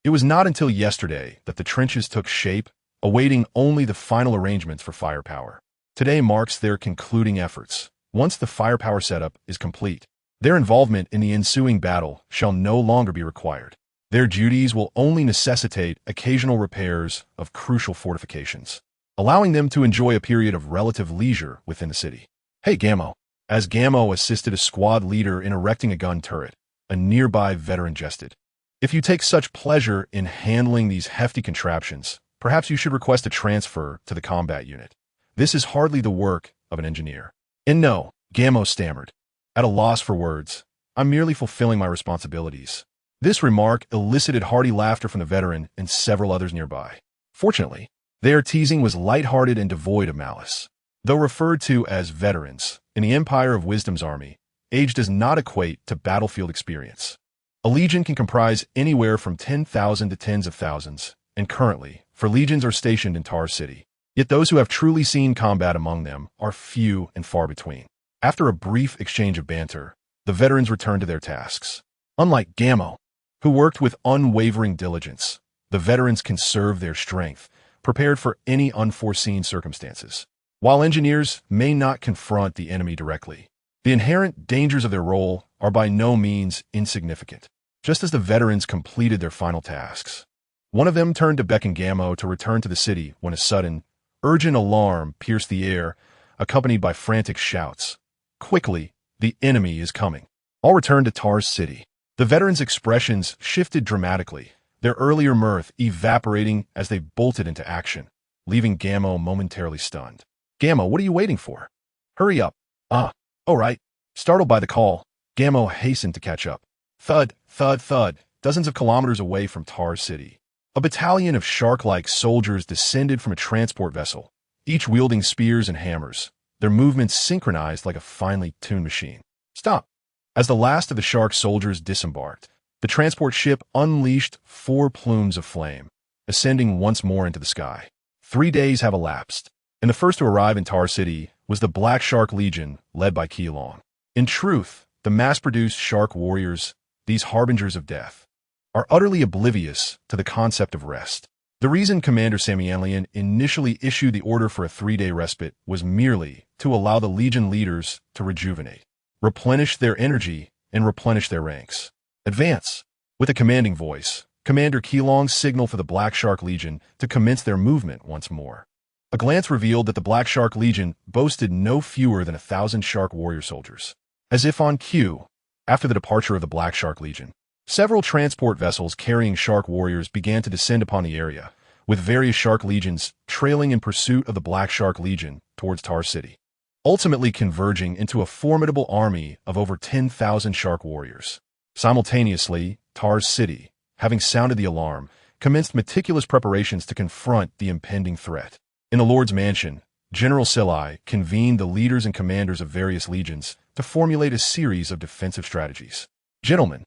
It was not until yesterday that the trenches took shape, awaiting only the final arrangements for firepower. Today marks their concluding efforts. Once the firepower setup is complete, their involvement in the ensuing battle shall no longer be required. Their duties will only necessitate occasional repairs of crucial fortifications, allowing them to enjoy a period of relative leisure within the city. Hey, Gammo. As Gammo assisted a squad leader in erecting a gun turret, a nearby veteran jested. If you take such pleasure in handling these hefty contraptions, perhaps you should request a transfer to the combat unit. This is hardly the work of an engineer. And no, Gammo stammered, at a loss for words. I'm merely fulfilling my responsibilities. This remark elicited hearty laughter from the veteran and several others nearby. Fortunately, their teasing was light-hearted and devoid of malice. Though referred to as veterans, in the Empire of Wisdom's army, age does not equate to battlefield experience. A legion can comprise anywhere from 10,000 to tens of thousands, and currently, 4 legions are stationed in Tar City. Yet those who have truly seen combat among them are few and far between. After a brief exchange of banter, the veterans returned to their tasks. Unlike Gammo, who worked with unwavering diligence, the veterans conserved their strength, prepared for any unforeseen circumstances. While engineers may not confront the enemy directly, the inherent dangers of their role are by no means insignificant. Just as the veterans completed their final tasks, one of them turned to beckon Gammo to return to the city when a sudden, urgent alarm pierced the air, accompanied by frantic shouts. Quickly, the enemy is coming. All returned to Tar City. The veterans' expressions shifted dramatically, their earlier mirth evaporating as they bolted into action, leaving Gammo momentarily stunned. Gammo, what are you waiting for? Hurry up. All right. Startled by the call, Gammo hastened to catch up. Thud, thud, thud, dozens of kilometers away from Tar City. A battalion of shark-like soldiers descended from a transport vessel, each wielding spears and hammers, their movements synchronized like a finely tuned machine. Stop! As the last of the shark soldiers disembarked, the transport ship unleashed 4 plumes of flame, ascending once more into the sky. 3 days have elapsed, and the first to arrive in Tar City was the Black Shark Legion, led by Keelong. In truth, the mass-produced shark warriors, these harbingers of death, are utterly oblivious to the concept of rest. The reason Commander Samianlian initially issued the order for a 3-day respite was merely to allow the Legion leaders to rejuvenate, replenish their energy, and replenish their ranks. Advance! With a commanding voice, Commander Keelong signaled for the Black Shark Legion to commence their movement once more. A glance revealed that the Black Shark Legion boasted no fewer than 1,000 shark warrior soldiers. As if on cue, after the departure of the Black Shark Legion, several transport vessels carrying shark warriors began to descend upon the area, with various shark legions trailing in pursuit of the Black Shark Legion towards Tar City, ultimately converging into a formidable army of over 10,000 shark warriors. Simultaneously, Tar City, having sounded the alarm, commenced meticulous preparations to confront the impending threat. In the Lord's Mansion, General Silai convened the leaders and commanders of various legions to formulate a series of defensive strategies. Gentlemen,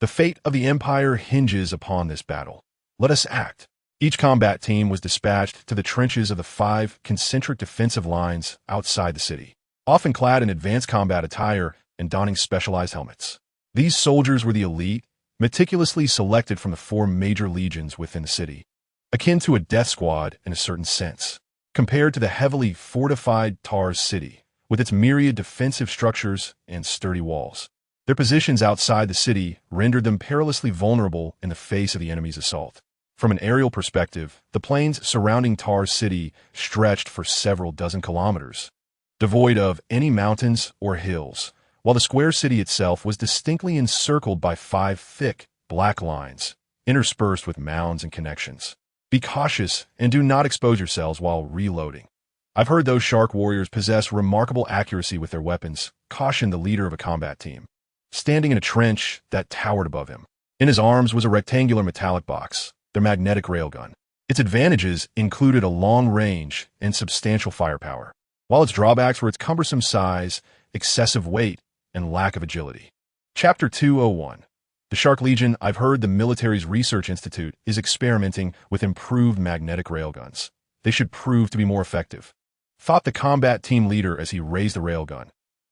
the fate of the Empire hinges upon this battle. Let us act. Each combat team was dispatched to the trenches of the 5 concentric defensive lines outside the city, often clad in advanced combat attire and donning specialized helmets. These soldiers were the elite, meticulously selected from the 4 major legions within the city, akin to a death squad in a certain sense. Compared to the heavily fortified Tar City, with its myriad defensive structures and sturdy walls, their positions outside the city rendered them perilously vulnerable in the face of the enemy's assault. From an aerial perspective, the plains surrounding Tar City stretched for several dozen kilometers, devoid of any mountains or hills, while the square city itself was distinctly encircled by 5 thick, black lines, interspersed with mounds and connections. Be cautious and do not expose yourselves while reloading. I've heard those shark warriors possess remarkable accuracy with their weapons, cautioned the leader of a combat team, standing in a trench that towered above him. In his arms was a rectangular metallic box, their magnetic railgun. Its advantages included a long range and substantial firepower, while its drawbacks were its cumbersome size, excessive weight, and lack of agility. Chapter 201. The Shark Legion. I've heard the military's research institute is experimenting with improved magnetic railguns. They should prove to be more effective, thought the combat team leader as he raised the railgun,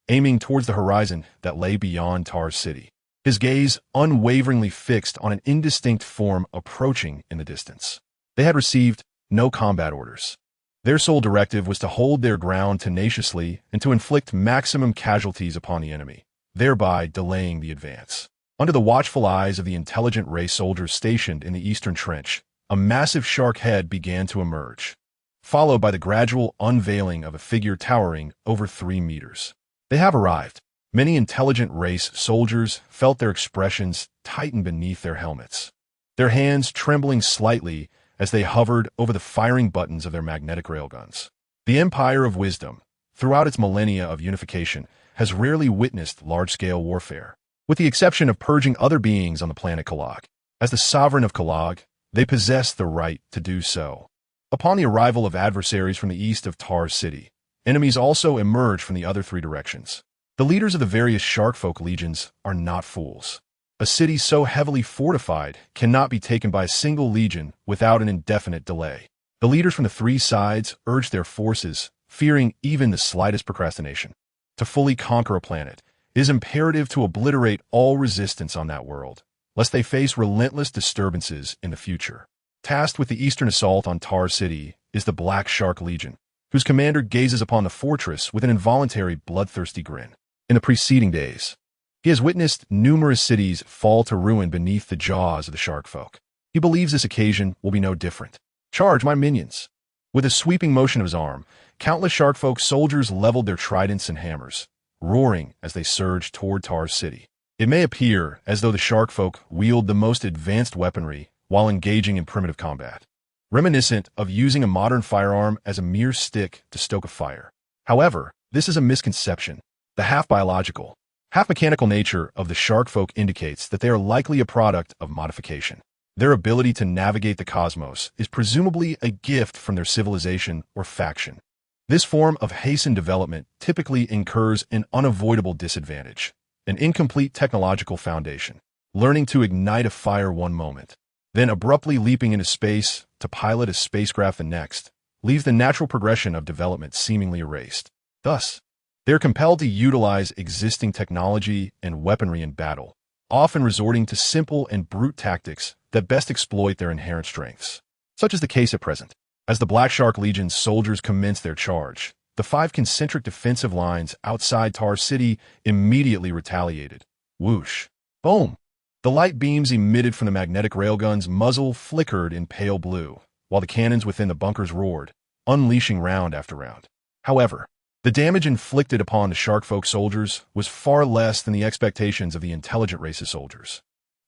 aiming towards the horizon that lay beyond Tar's city. His gaze unwaveringly fixed on an indistinct form approaching in the distance. They had received no combat orders. Their sole directive was to hold their ground tenaciously and to inflict maximum casualties upon the enemy, thereby delaying the advance. Under the watchful eyes of the intelligent race soldiers stationed in the eastern trench, a massive shark head began to emerge, followed by the gradual unveiling of a figure towering over 3 meters. They have arrived. Many intelligent race soldiers felt their expressions tighten beneath their helmets, their hands trembling slightly as they hovered over the firing buttons of their magnetic railguns. The Empire of Wisdom, throughout its millennia of unification, has rarely witnessed large-scale warfare, with the exception of purging other beings on the planet Kalag. As the sovereign of Kalag, they possess the right to do so. Upon the arrival of adversaries from the east of Tar's city, enemies also emerge from the other 3 directions. The leaders of the various Sharkfolk legions are not fools. A city so heavily fortified cannot be taken by a single legion without an indefinite delay. The leaders from the 3 sides urge their forces, fearing even the slightest procrastination. To fully conquer a planet, it is imperative to obliterate all resistance on that world, lest they face relentless disturbances in the future. Tasked with the eastern assault on Tar City is the Black Shark Legion, whose commander gazes upon the fortress with an involuntary bloodthirsty grin. In the preceding days, he has witnessed numerous cities fall to ruin beneath the jaws of the Sharkfolk. He believes this occasion will be no different. Charge, my minions! With a sweeping motion of his arm, countless Sharkfolk soldiers leveled their tridents and hammers, roaring as they surged toward Tar's city. It may appear as though the Sharkfolk wield the most advanced weaponry while engaging in primitive combat, reminiscent of using a modern firearm as a mere stick to stoke a fire. However, this is a misconception. The half-biological, half-mechanical nature of the Sharkfolk indicates that they are likely a product of modification. Their ability to navigate the cosmos is presumably a gift from their civilization or faction. This form of hastened development typically incurs an unavoidable disadvantage, an incomplete technological foundation. Learning to ignite a fire one moment, then abruptly leaping into space to pilot a spacecraft the next, leaves the natural progression of development seemingly erased. Thus, they are compelled to utilize existing technology and weaponry in battle, often resorting to simple and brute tactics that best exploit their inherent strengths. Such is the case at present. As the Black Shark Legion's soldiers commenced their charge, the 5 concentric defensive lines outside Tar City immediately retaliated. Whoosh! Boom! The light beams emitted from the magnetic railgun's muzzle flickered in pale blue, while the cannons within the bunkers roared, unleashing round after round. However, the damage inflicted upon the Sharkfolk soldiers was far less than the expectations of the intelligent race's soldiers.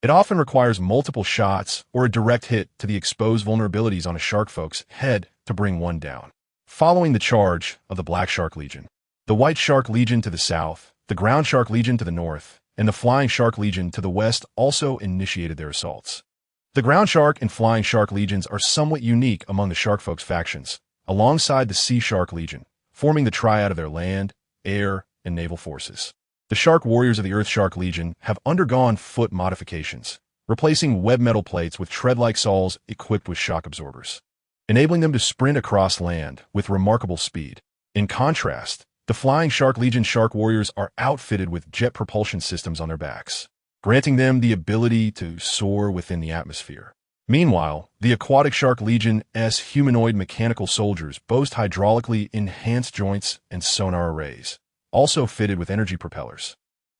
It often requires multiple shots or a direct hit to the exposed vulnerabilities on a Sharkfolk's head to bring one down. Following the charge of the Black Shark Legion, the White Shark Legion to the south, the Ground Shark Legion to the north, and the Flying Shark Legion to the west also initiated their assaults. The Ground Shark and Flying Shark Legions are somewhat unique among the Sharkfolk's factions, alongside the Sea Shark Legion, forming the triad of their land, air, and naval forces. The Shark Warriors of the Earth Shark Legion have undergone foot modifications, replacing web metal plates with tread-like soles equipped with shock absorbers, enabling them to sprint across land with remarkable speed. In contrast, the Flying Shark Legion Shark Warriors are outfitted with jet propulsion systems on their backs, granting them the ability to soar within the atmosphere. Meanwhile, the Aquatic Shark Legion's humanoid mechanical soldiers boast hydraulically enhanced joints and sonar arrays, also fitted with energy propellers,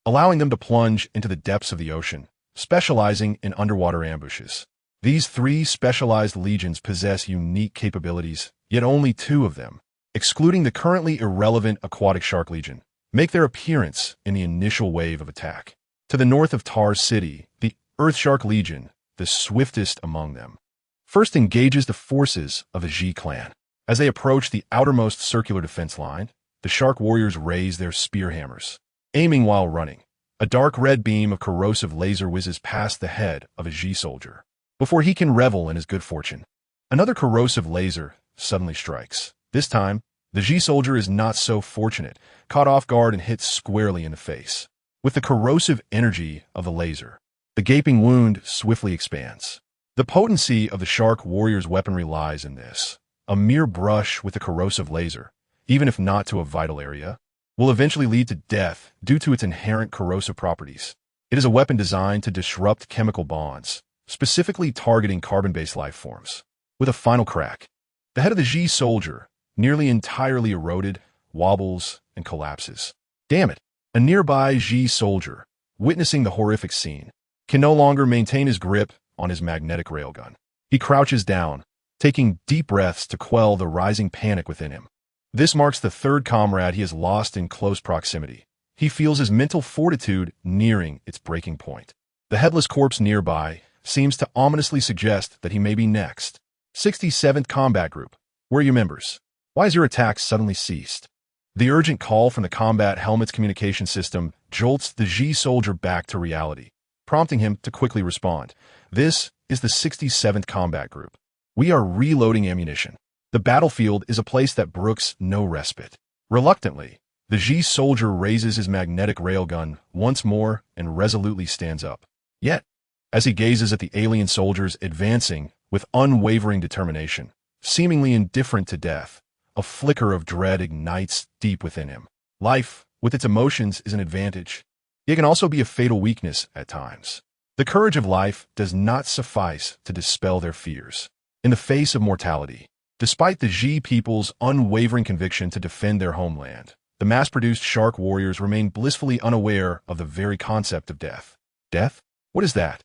allowing them to plunge into the depths of the ocean, specializing in underwater ambushes. These 3 specialized legions possess unique capabilities, yet only 2 of them, excluding the currently irrelevant Aquatic Shark Legion, make their appearance in the initial wave of attack. To the north of Tar City, the Earth Shark Legion, the swiftest among them, first engages the forces of the G clan. As they approach the outermost circular defense line, the Shark Warriors raise their spear hammers, aiming while running. A dark red beam of corrosive laser whizzes past the head of a G soldier. Before he can revel in his good fortune, another corrosive laser suddenly strikes. This time, the G soldier is not so fortunate, caught off guard and hit squarely in the face. with the corrosive energy of the laser. The gaping wound swiftly expands. The potency of the Shark Warrior's weaponry lies in this. A mere brush with the corrosive laser, even if not to a vital area, will eventually lead to death due to its inherent corrosive properties. It is a weapon designed to disrupt chemical bonds, specifically targeting carbon-based life forms. With a final crack, the head of the G soldier, nearly entirely eroded, wobbles and collapses. Damn it! A nearby G soldier, witnessing the horrific scene, can no longer maintain his grip on his magnetic railgun. He crouches down, taking deep breaths to quell the rising panic within him. This marks the third comrade he has lost in close proximity. He feels his mental fortitude nearing its breaking point. The headless corpse nearby seems to ominously suggest that he may be next. 67th Combat Group, where are your members? Why has your attack suddenly ceased? The urgent call from the combat helmet's communication system jolts the G soldier back to reality, prompting him to quickly respond. This is the 67th Combat Group. We are reloading ammunition. The battlefield is a place that brooks no respite. Reluctantly, the G soldier raises his magnetic railgun once more and resolutely stands up. Yet, as he gazes at the alien soldiers advancing with unwavering determination, seemingly indifferent to death, a flicker of dread ignites deep within him. Life, with its emotions, is an advantage. It can also be a fatal weakness at times. The courage of life does not suffice to dispel their fears. In the face of mortality, despite the G people's unwavering conviction to defend their homeland, the mass-produced Shark Warriors remain blissfully unaware of the very concept of death. Death? What is that?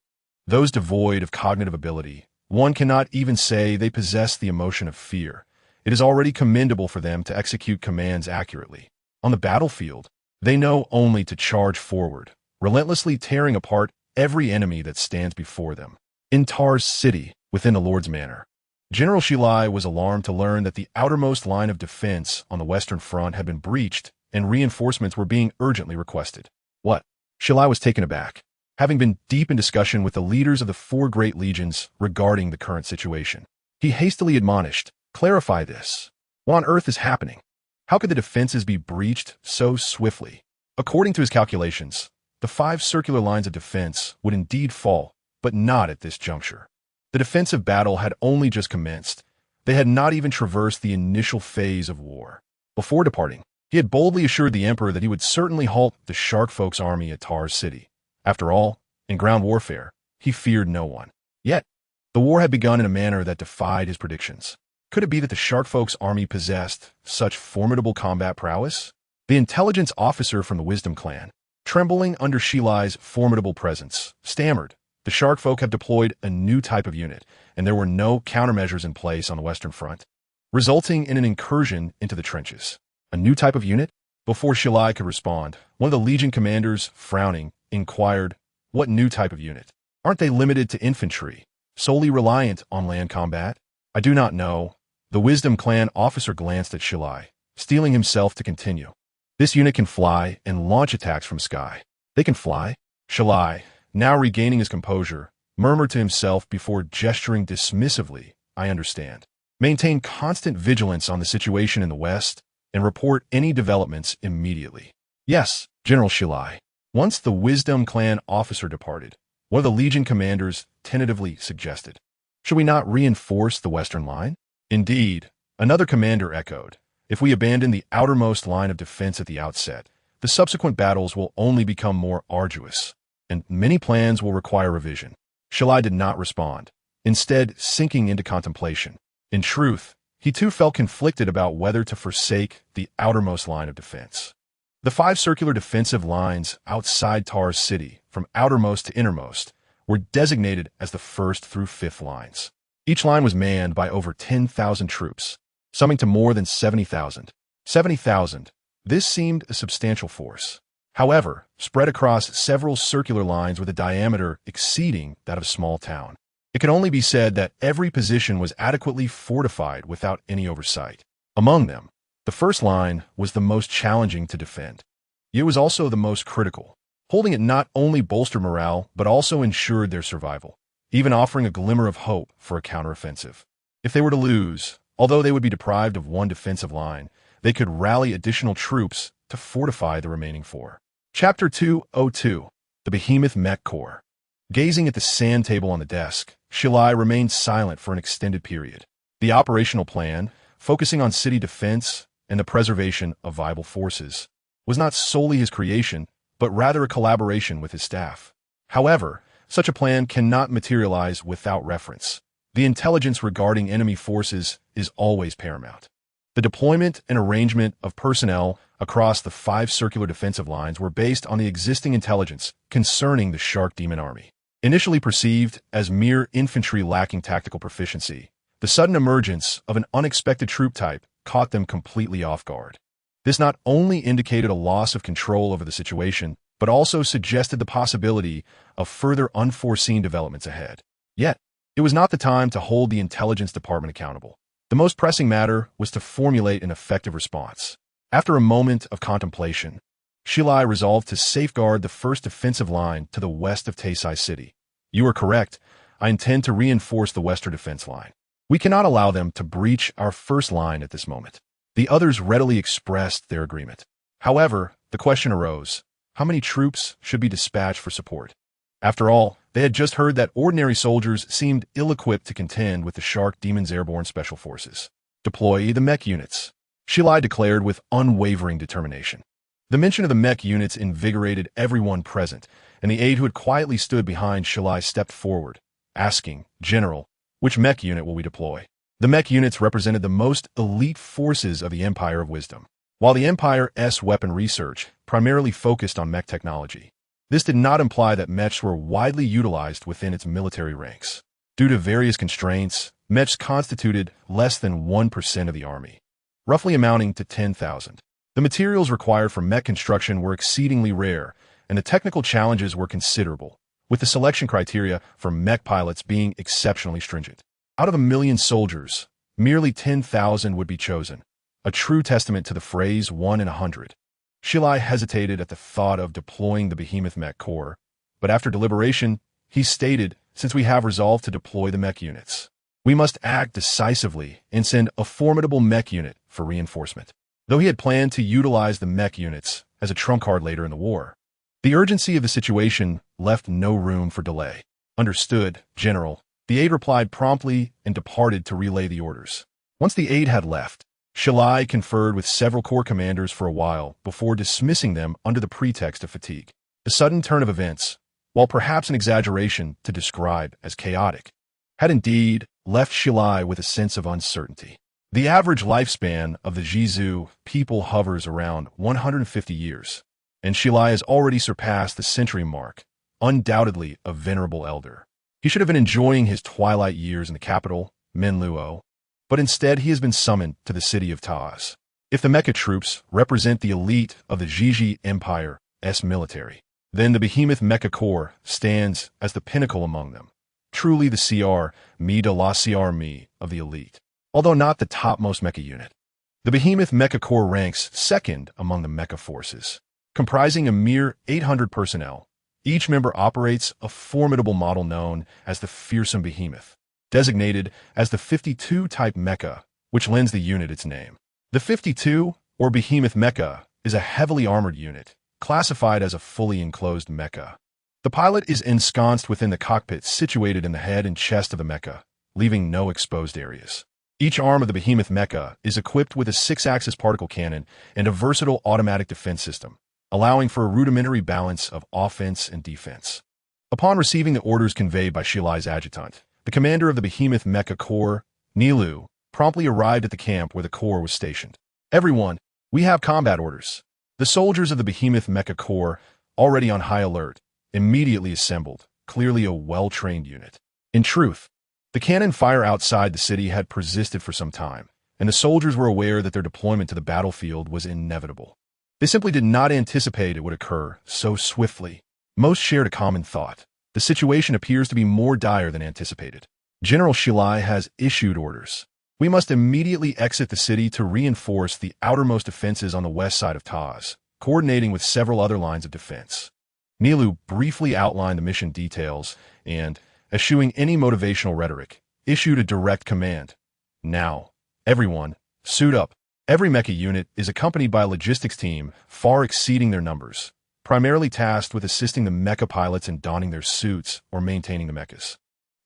Those devoid of cognitive ability, one cannot even say they possess the emotion of fear. It is already commendable for them to execute commands accurately. On the battlefield, they know only to charge forward, relentlessly tearing apart every enemy that stands before them. In Tar's city, within the Lord's Manor, General Shilai was alarmed to learn that the outermost line of defense on the Western Front had been breached and reinforcements were being urgently requested. What? Shilai was taken aback, having been deep in discussion with the leaders of the four great legions regarding the current situation. He hastily admonished, "Clarify this. What on earth is happening? How could the defenses be breached so swiftly?" According to his calculations, the 5 circular lines of defense would indeed fall, but not at this juncture. The defensive battle had only just commenced. They had not even traversed the initial phase of war. Before departing, he had boldly assured the Emperor that he would certainly halt the Shark Folk's army at Tar's city. After all, in ground warfare, he feared no one. Yet, the war had begun in a manner that defied his predictions. Could it be that the Shark Folk's army possessed such formidable combat prowess? The intelligence officer from the Wisdom clan, trembling under Shilai's formidable presence, stammered, "The Shark Folk have deployed a new type of unit, and there were no countermeasures in place on the Western Front, resulting in an incursion into the trenches." A new type of unit? Before Shilai could respond, one of the Legion commanders, frowning, inquired, "What new type of unit? Aren't they limited to infantry, solely reliant on land combat?" "I do not know." The Wisdom clan officer glanced at Shilai, steeling himself to continue. "This unit can fly and launch attacks from sky." "They can fly?" Shilai, now regaining his composure, murmured to himself before gesturing dismissively, "I understand. Maintain constant vigilance on the situation in the West and report any developments immediately." "Yes, General Shilai." Once the Wisdom clan officer departed, one of the Legion commanders tentatively suggested, "Should we not reinforce the Western line?" "Indeed," another commander echoed. "If we abandon the outermost line of defense at the outset, the subsequent battles will only become more arduous, and many plans will require revision." Shilai did not respond, instead sinking into contemplation. In truth, he too felt conflicted about whether to forsake the outermost line of defense. The 5 circular defensive lines outside Tar's city, from outermost to innermost, were designated as the 1st through 5th lines. Each line was manned by over 10,000 troops, summing to more than 70,000. 70,000. This seemed a substantial force. However, spread across several circular lines with a diameter exceeding that of a small town. It could only be said that every position was adequately fortified without any oversight. Among them, the first line was the most challenging to defend. It was also the most critical. Holding it not only bolstered morale, but also ensured their survival, even offering a glimmer of hope for a counteroffensive. If they were to lose, although they would be deprived of one defensive line, they could rally additional troops to fortify the remaining 4. Chapter 202, The Behemoth Mech Core. Gazing at the sand table on the desk, Shilai remained silent for an extended period. The operational plan, focusing on city defense and the preservation of viable forces, was not solely his creation, but rather a collaboration with his staff. However, such a plan cannot materialize without reference. The intelligence regarding enemy forces is always paramount. The deployment and arrangement of personnel across the 5 circular defensive lines were based on the existing intelligence concerning the Shark Demon Army. Initially perceived as mere infantry lacking tactical proficiency, the sudden emergence of an unexpected troop type caught them completely off guard. This not only indicated a loss of control over the situation, but also suggested the possibility of further unforeseen developments ahead. Yet, it was not the time to hold the intelligence department accountable. The most pressing matter was to formulate an effective response. After a moment of contemplation, Shilai resolved to safeguard the first defensive line to the west of Taisai City. You are correct. I intend to reinforce the western defense line. We cannot allow them to breach our first line at this moment. The others readily expressed their agreement. However, the question arose, how many troops should be dispatched for support? After all, they had just heard that ordinary soldiers seemed ill-equipped to contend with the Shark Demon's airborne special forces. Deploy the mech units, Shilai declared with unwavering determination. The mention of the mech units invigorated everyone present, and the aide who had quietly stood behind Shilai stepped forward, asking, General, which mech unit will we deploy? The mech units represented the most elite forces of the Empire of Wisdom, while the Empire's weapon research primarily focused on mech technology. This did not imply that mechs were widely utilized within its military ranks. Due to various constraints, mechs constituted less than 1% of the army, roughly amounting to 10,000. The materials required for mech construction were exceedingly rare, and the technical challenges were considerable, with the selection criteria for mech pilots being exceptionally stringent. Out of 1,000,000 soldiers, merely 10,000 would be chosen, a true testament to the phrase 1 in 100. Shilai hesitated at the thought of deploying the Behemoth Mech Corps, but after deliberation, he stated, since we have resolved to deploy the mech units, we must act decisively and send a formidable mech unit for reinforcement. Though he had planned to utilize the mech units as a trump card later in the war, the urgency of the situation left no room for delay. Understood, General. The aide replied promptly and departed to relay the orders. Once the aide had left, Shilai conferred with several corps commanders for a while before dismissing them under the pretext of fatigue. The sudden turn of events, while perhaps an exaggeration to describe as chaotic, had indeed left Shilai with a sense of uncertainty. The average lifespan of the Jizu people hovers around 150 years, and Shilai has already surpassed the century mark, undoubtedly a venerable elder. He should have been enjoying his twilight years in the capital, Menluo, but instead he has been summoned to the city of Taz. If the mecha troops represent the elite of the Jiji Empire's military, then the Behemoth Mecha Corps stands as the pinnacle among them, truly the CR Mi de la CR Mi of the elite, although not the topmost mecha unit. The Behemoth Mecha Corps ranks second among the mecha forces, comprising a mere 800 personnel. Each member operates a formidable model known as the Fearsome Behemoth, designated as the 52 type mecha, which lends the unit its name. The 52, or Behemoth Mecha, is a heavily armored unit, classified as a fully enclosed mecha. The pilot is ensconced within the cockpit situated in the head and chest of the mecha, leaving no exposed areas. Each arm of the Behemoth Mecha is equipped with a 6-axis particle cannon and a versatile automatic defense system, allowing for a rudimentary balance of offense and defense. Upon receiving the orders conveyed by Shilai's adjutant, the commander of the Behemoth Mecha Corps, Nilu, promptly arrived at the camp where the Corps was stationed. Everyone, we have combat orders. The soldiers of the Behemoth Mecha Corps, already on high alert, immediately assembled, clearly a well-trained unit. In truth, the cannon fire outside the city had persisted for some time, and the soldiers were aware that their deployment to the battlefield was inevitable. They simply did not anticipate it would occur so swiftly. Most shared a common thought. The situation appears to be more dire than anticipated. General Shilai has issued orders. We must immediately exit the city to reinforce the outermost defenses on the west side of Taz, coordinating with several other lines of defense. Nilu briefly outlined the mission details and, eschewing any motivational rhetoric, issued a direct command. Now, everyone, suit up. Every mecha unit is accompanied by a logistics team far exceeding their numbers, primarily tasked with assisting the mecha pilots in donning their suits or maintaining the mechas.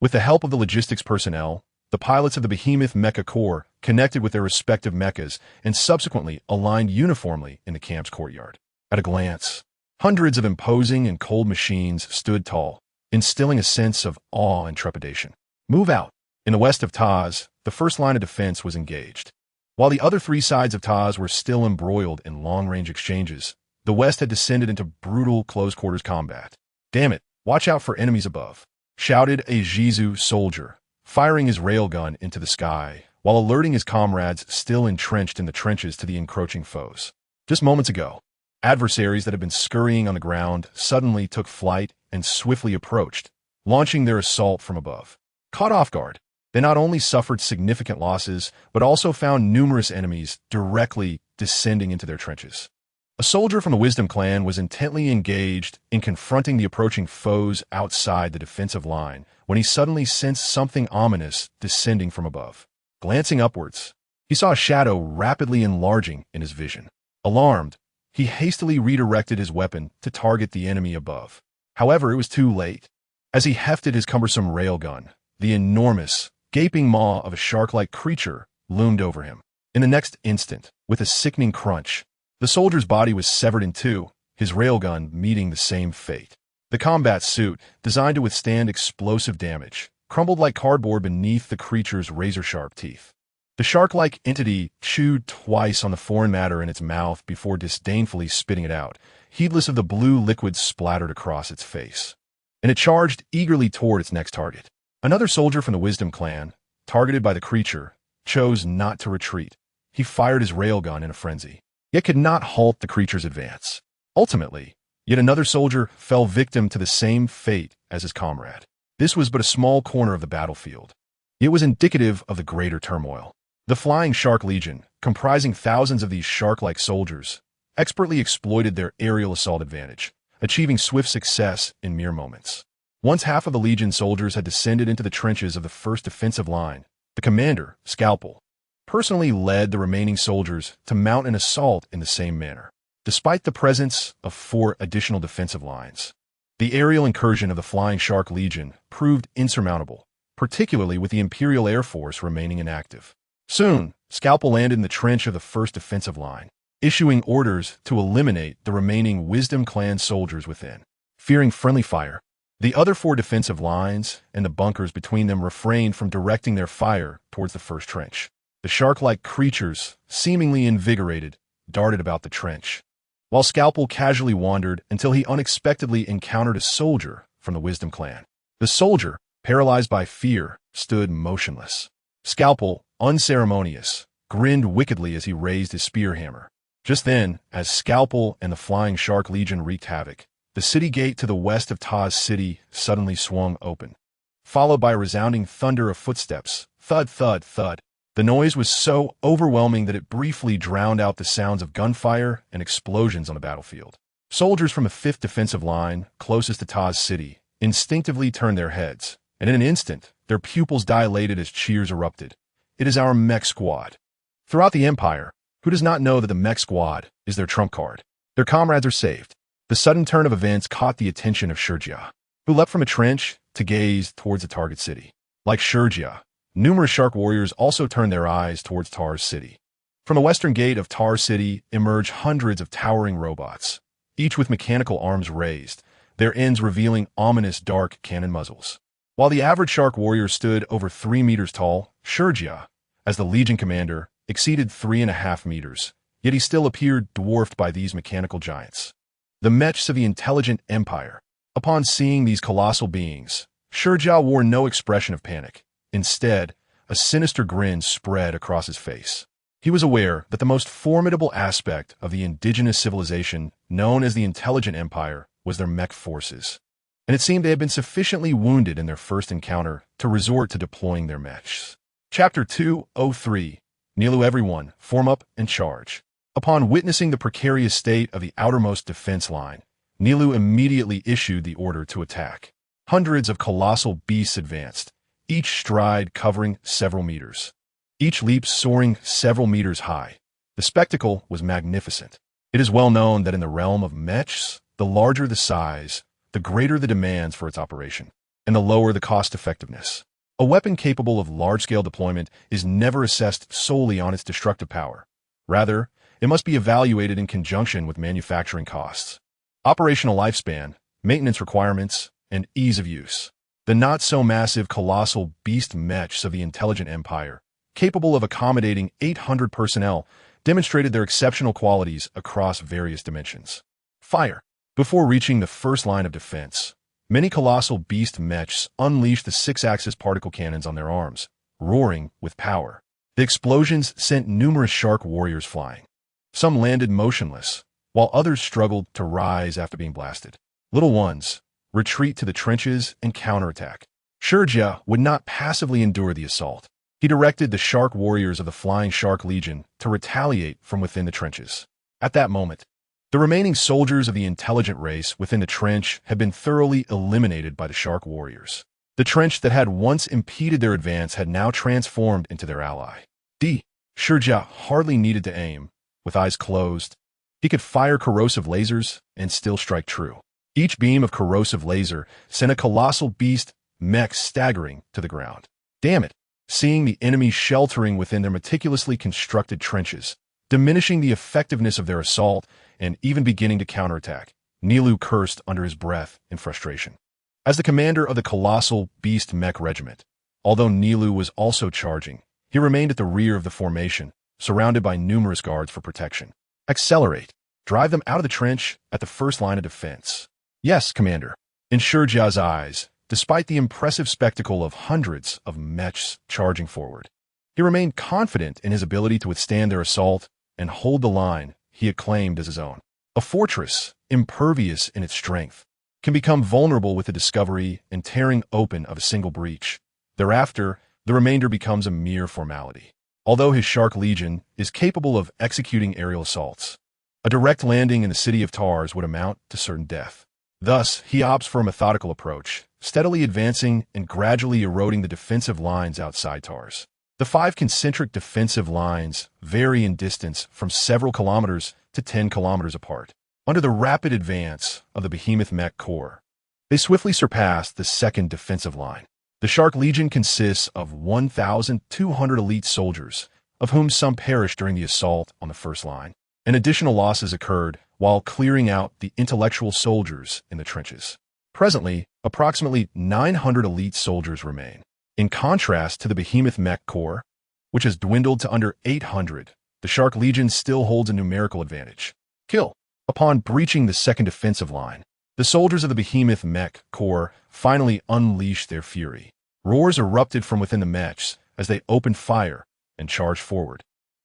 With the help of the logistics personnel, the pilots of the Behemoth Mecha Corps connected with their respective mechas and subsequently aligned uniformly in the camp's courtyard. At a glance, hundreds of imposing and cold machines stood tall, instilling a sense of awe and trepidation. Move out. In the west of Taz, the first line of defense was engaged. While the other three sides of Taz were still embroiled in long-range exchanges, the west had descended into brutal close-quarters combat. "Damn it, watch out for enemies above," shouted a Jizu soldier, firing his railgun into the sky, while alerting his comrades still entrenched in the trenches to the encroaching foes. Just moments ago, adversaries that had been scurrying on the ground suddenly took flight and swiftly approached, launching their assault from above. Caught off guard, they not only suffered significant losses, but also found numerous enemies directly descending into their trenches. A soldier from the Wisdom clan was intently engaged in confronting the approaching foes outside the defensive line when he suddenly sensed something ominous descending from above. Glancing upwards, he saw a shadow rapidly enlarging in his vision. Alarmed, he hastily redirected his weapon to target the enemy above. However, it was too late. As he hefted his cumbersome railgun, the enormous, gaping maw of a shark-like creature loomed over him. In the next instant, with a sickening crunch, the soldier's body was severed in two, his railgun meeting the same fate. The combat suit, designed to withstand explosive damage, crumbled like cardboard beneath the creature's razor-sharp teeth. The shark-like entity chewed twice on the foreign matter in its mouth before disdainfully spitting it out, heedless of the blue liquid splattered across its face. And it charged eagerly toward its next target. Another soldier from the Wisdom clan, targeted by the creature, chose not to retreat. He fired his railgun in a frenzy, yet could not halt the creature's advance. Ultimately, yet another soldier fell victim to the same fate as his comrade. This was but a small corner of the battlefield. It was indicative of the greater turmoil. The Flying Shark Legion, comprising thousands of these shark-like soldiers, expertly exploited their aerial assault advantage, achieving swift success in mere moments. Once half of the Legion soldiers had descended into the trenches of the first defensive line, the commander, Scalpel, personally led the remaining soldiers to mount an assault in the same manner. Despite the presence of 4 additional defensive lines, the aerial incursion of the Flying Shark Legion proved insurmountable, particularly with the Imperial Air Force remaining inactive. Soon, Scalpel landed in the trench of the first defensive line, issuing orders to eliminate the remaining Wisdom clan soldiers within. Fearing friendly fire, the other 4 defensive lines and the bunkers between them refrained from directing their fire towards the first trench. The shark-like creatures, seemingly invigorated, darted about the trench, while Scalpel casually wandered until he unexpectedly encountered a soldier from the Wisdom clan. The soldier, paralyzed by fear, stood motionless. Scalpel, unceremonious, grinned wickedly as he raised his spear hammer. Just then, as Scalpel and the Flying Shark Legion wreaked havoc, the city gate to the west of Taz City suddenly swung open, followed by a resounding thunder of footsteps. Thud, thud, thud. The noise was so overwhelming that it briefly drowned out the sounds of gunfire and explosions on the battlefield. Soldiers from the 5th defensive line, closest to Taz City, instinctively turned their heads, and in an instant, their pupils dilated as cheers erupted. It is our mech squad. Throughout the Empire, who does not know that the mech squad is their trump card? Their comrades are saved. The sudden turn of events caught the attention of Shurjia, who leapt from a trench to gaze towards the target city. Like Shurjia, numerous shark warriors also turned their eyes towards Tar City. From the western gate of Tar City emerged hundreds of towering robots, each with mechanical arms raised, their ends revealing ominous dark cannon muzzles. While the average shark warrior stood over 3 meters tall, Shurjia, as the Legion commander, exceeded 3.5 meters, yet he still appeared dwarfed by these mechanical giants. The mechs of the intelligent Empire. Upon seeing these colossal beings, Shurjia wore no expression of panic. Instead, a sinister grin spread across his face. He was aware that the most formidable aspect of the indigenous civilization known as the Intelligent Empire was their mech forces, and it seemed they had been sufficiently wounded in their first encounter to resort to deploying their mechs. Chapter 203. Nilu, everyone, form up and charge. Upon witnessing the precarious state of the outermost defense line, Nilu immediately issued the order to attack. Hundreds of colossal beasts advanced, each stride covering several meters, each leap soaring several meters high. The spectacle was magnificent. It is well known that in the realm of mechs, the larger the size, the greater the demands for its operation, and the lower the cost-effectiveness. A weapon capable of large-scale deployment is never assessed solely on its destructive power. Rather, it must be evaluated in conjunction with manufacturing costs, operational lifespan, maintenance requirements, and ease of use. The not-so-massive colossal beast mechs of the Intelligent Empire, capable of accommodating 800 personnel, demonstrated their exceptional qualities across various dimensions. Fire. Before reaching the first line of defense, many colossal beast mechs unleashed the 6-axis particle cannons on their arms, roaring with power. The explosions sent numerous shark warriors flying. Some landed motionless, while others struggled to rise after being blasted. Little ones, retreat to the trenches and counterattack. Shurja would not passively endure the assault. He directed the shark warriors of the Flying Shark Legion to retaliate from within the trenches. At that moment, the remaining soldiers of the intelligent race within the trench had been thoroughly eliminated by the shark warriors. The trench that had once impeded their advance had now transformed into their ally. Shurja hardly needed to aim. With eyes closed, he could fire corrosive lasers and still strike true. Each beam of corrosive laser sent a colossal beast mech staggering to the ground. Damn it! Seeing the enemy sheltering within their meticulously constructed trenches, diminishing the effectiveness of their assault, and even beginning to counterattack, Nilu cursed under his breath in frustration. As the commander of the colossal beast mech regiment, although Nilu was also charging, he remained at the rear of the formation, surrounded by numerous guards for protection. Accelerate. Drive them out of the trench at the first line of defense. Yes, Commander. In Shurja's eyes, despite the impressive spectacle of hundreds of mechs charging forward, he remained confident in his ability to withstand their assault and hold the line he acclaimed as his own. A fortress, impervious in its strength, can become vulnerable with the discovery and tearing open of a single breach. Thereafter, the remainder becomes a mere formality. Although his Shark Legion is capable of executing aerial assaults, a direct landing in the city of Tars would amount to certain death. Thus, he opts for a methodical approach, steadily advancing and gradually eroding the defensive lines outside Tars. The 5 concentric defensive lines vary in distance from several kilometers to 10 kilometers apart. Under the rapid advance of the Behemoth Mech Corps, they swiftly surpass the 2nd defensive line. The Shark Legion consists of 1,200 elite soldiers, of whom some perished during the assault on the first line, and additional losses occurred while clearing out the intellectual soldiers in the trenches. Presently, approximately 900 elite soldiers remain. In contrast to the Behemoth Mech Corps, which has dwindled to under 800, the Shark Legion still holds a numerical advantage. Kill. Upon breaching the 2nd defensive line, the soldiers of the Behemoth Mech Corps finally unleashed their fury. Roars erupted from within the mechs as they opened fire and charged forward,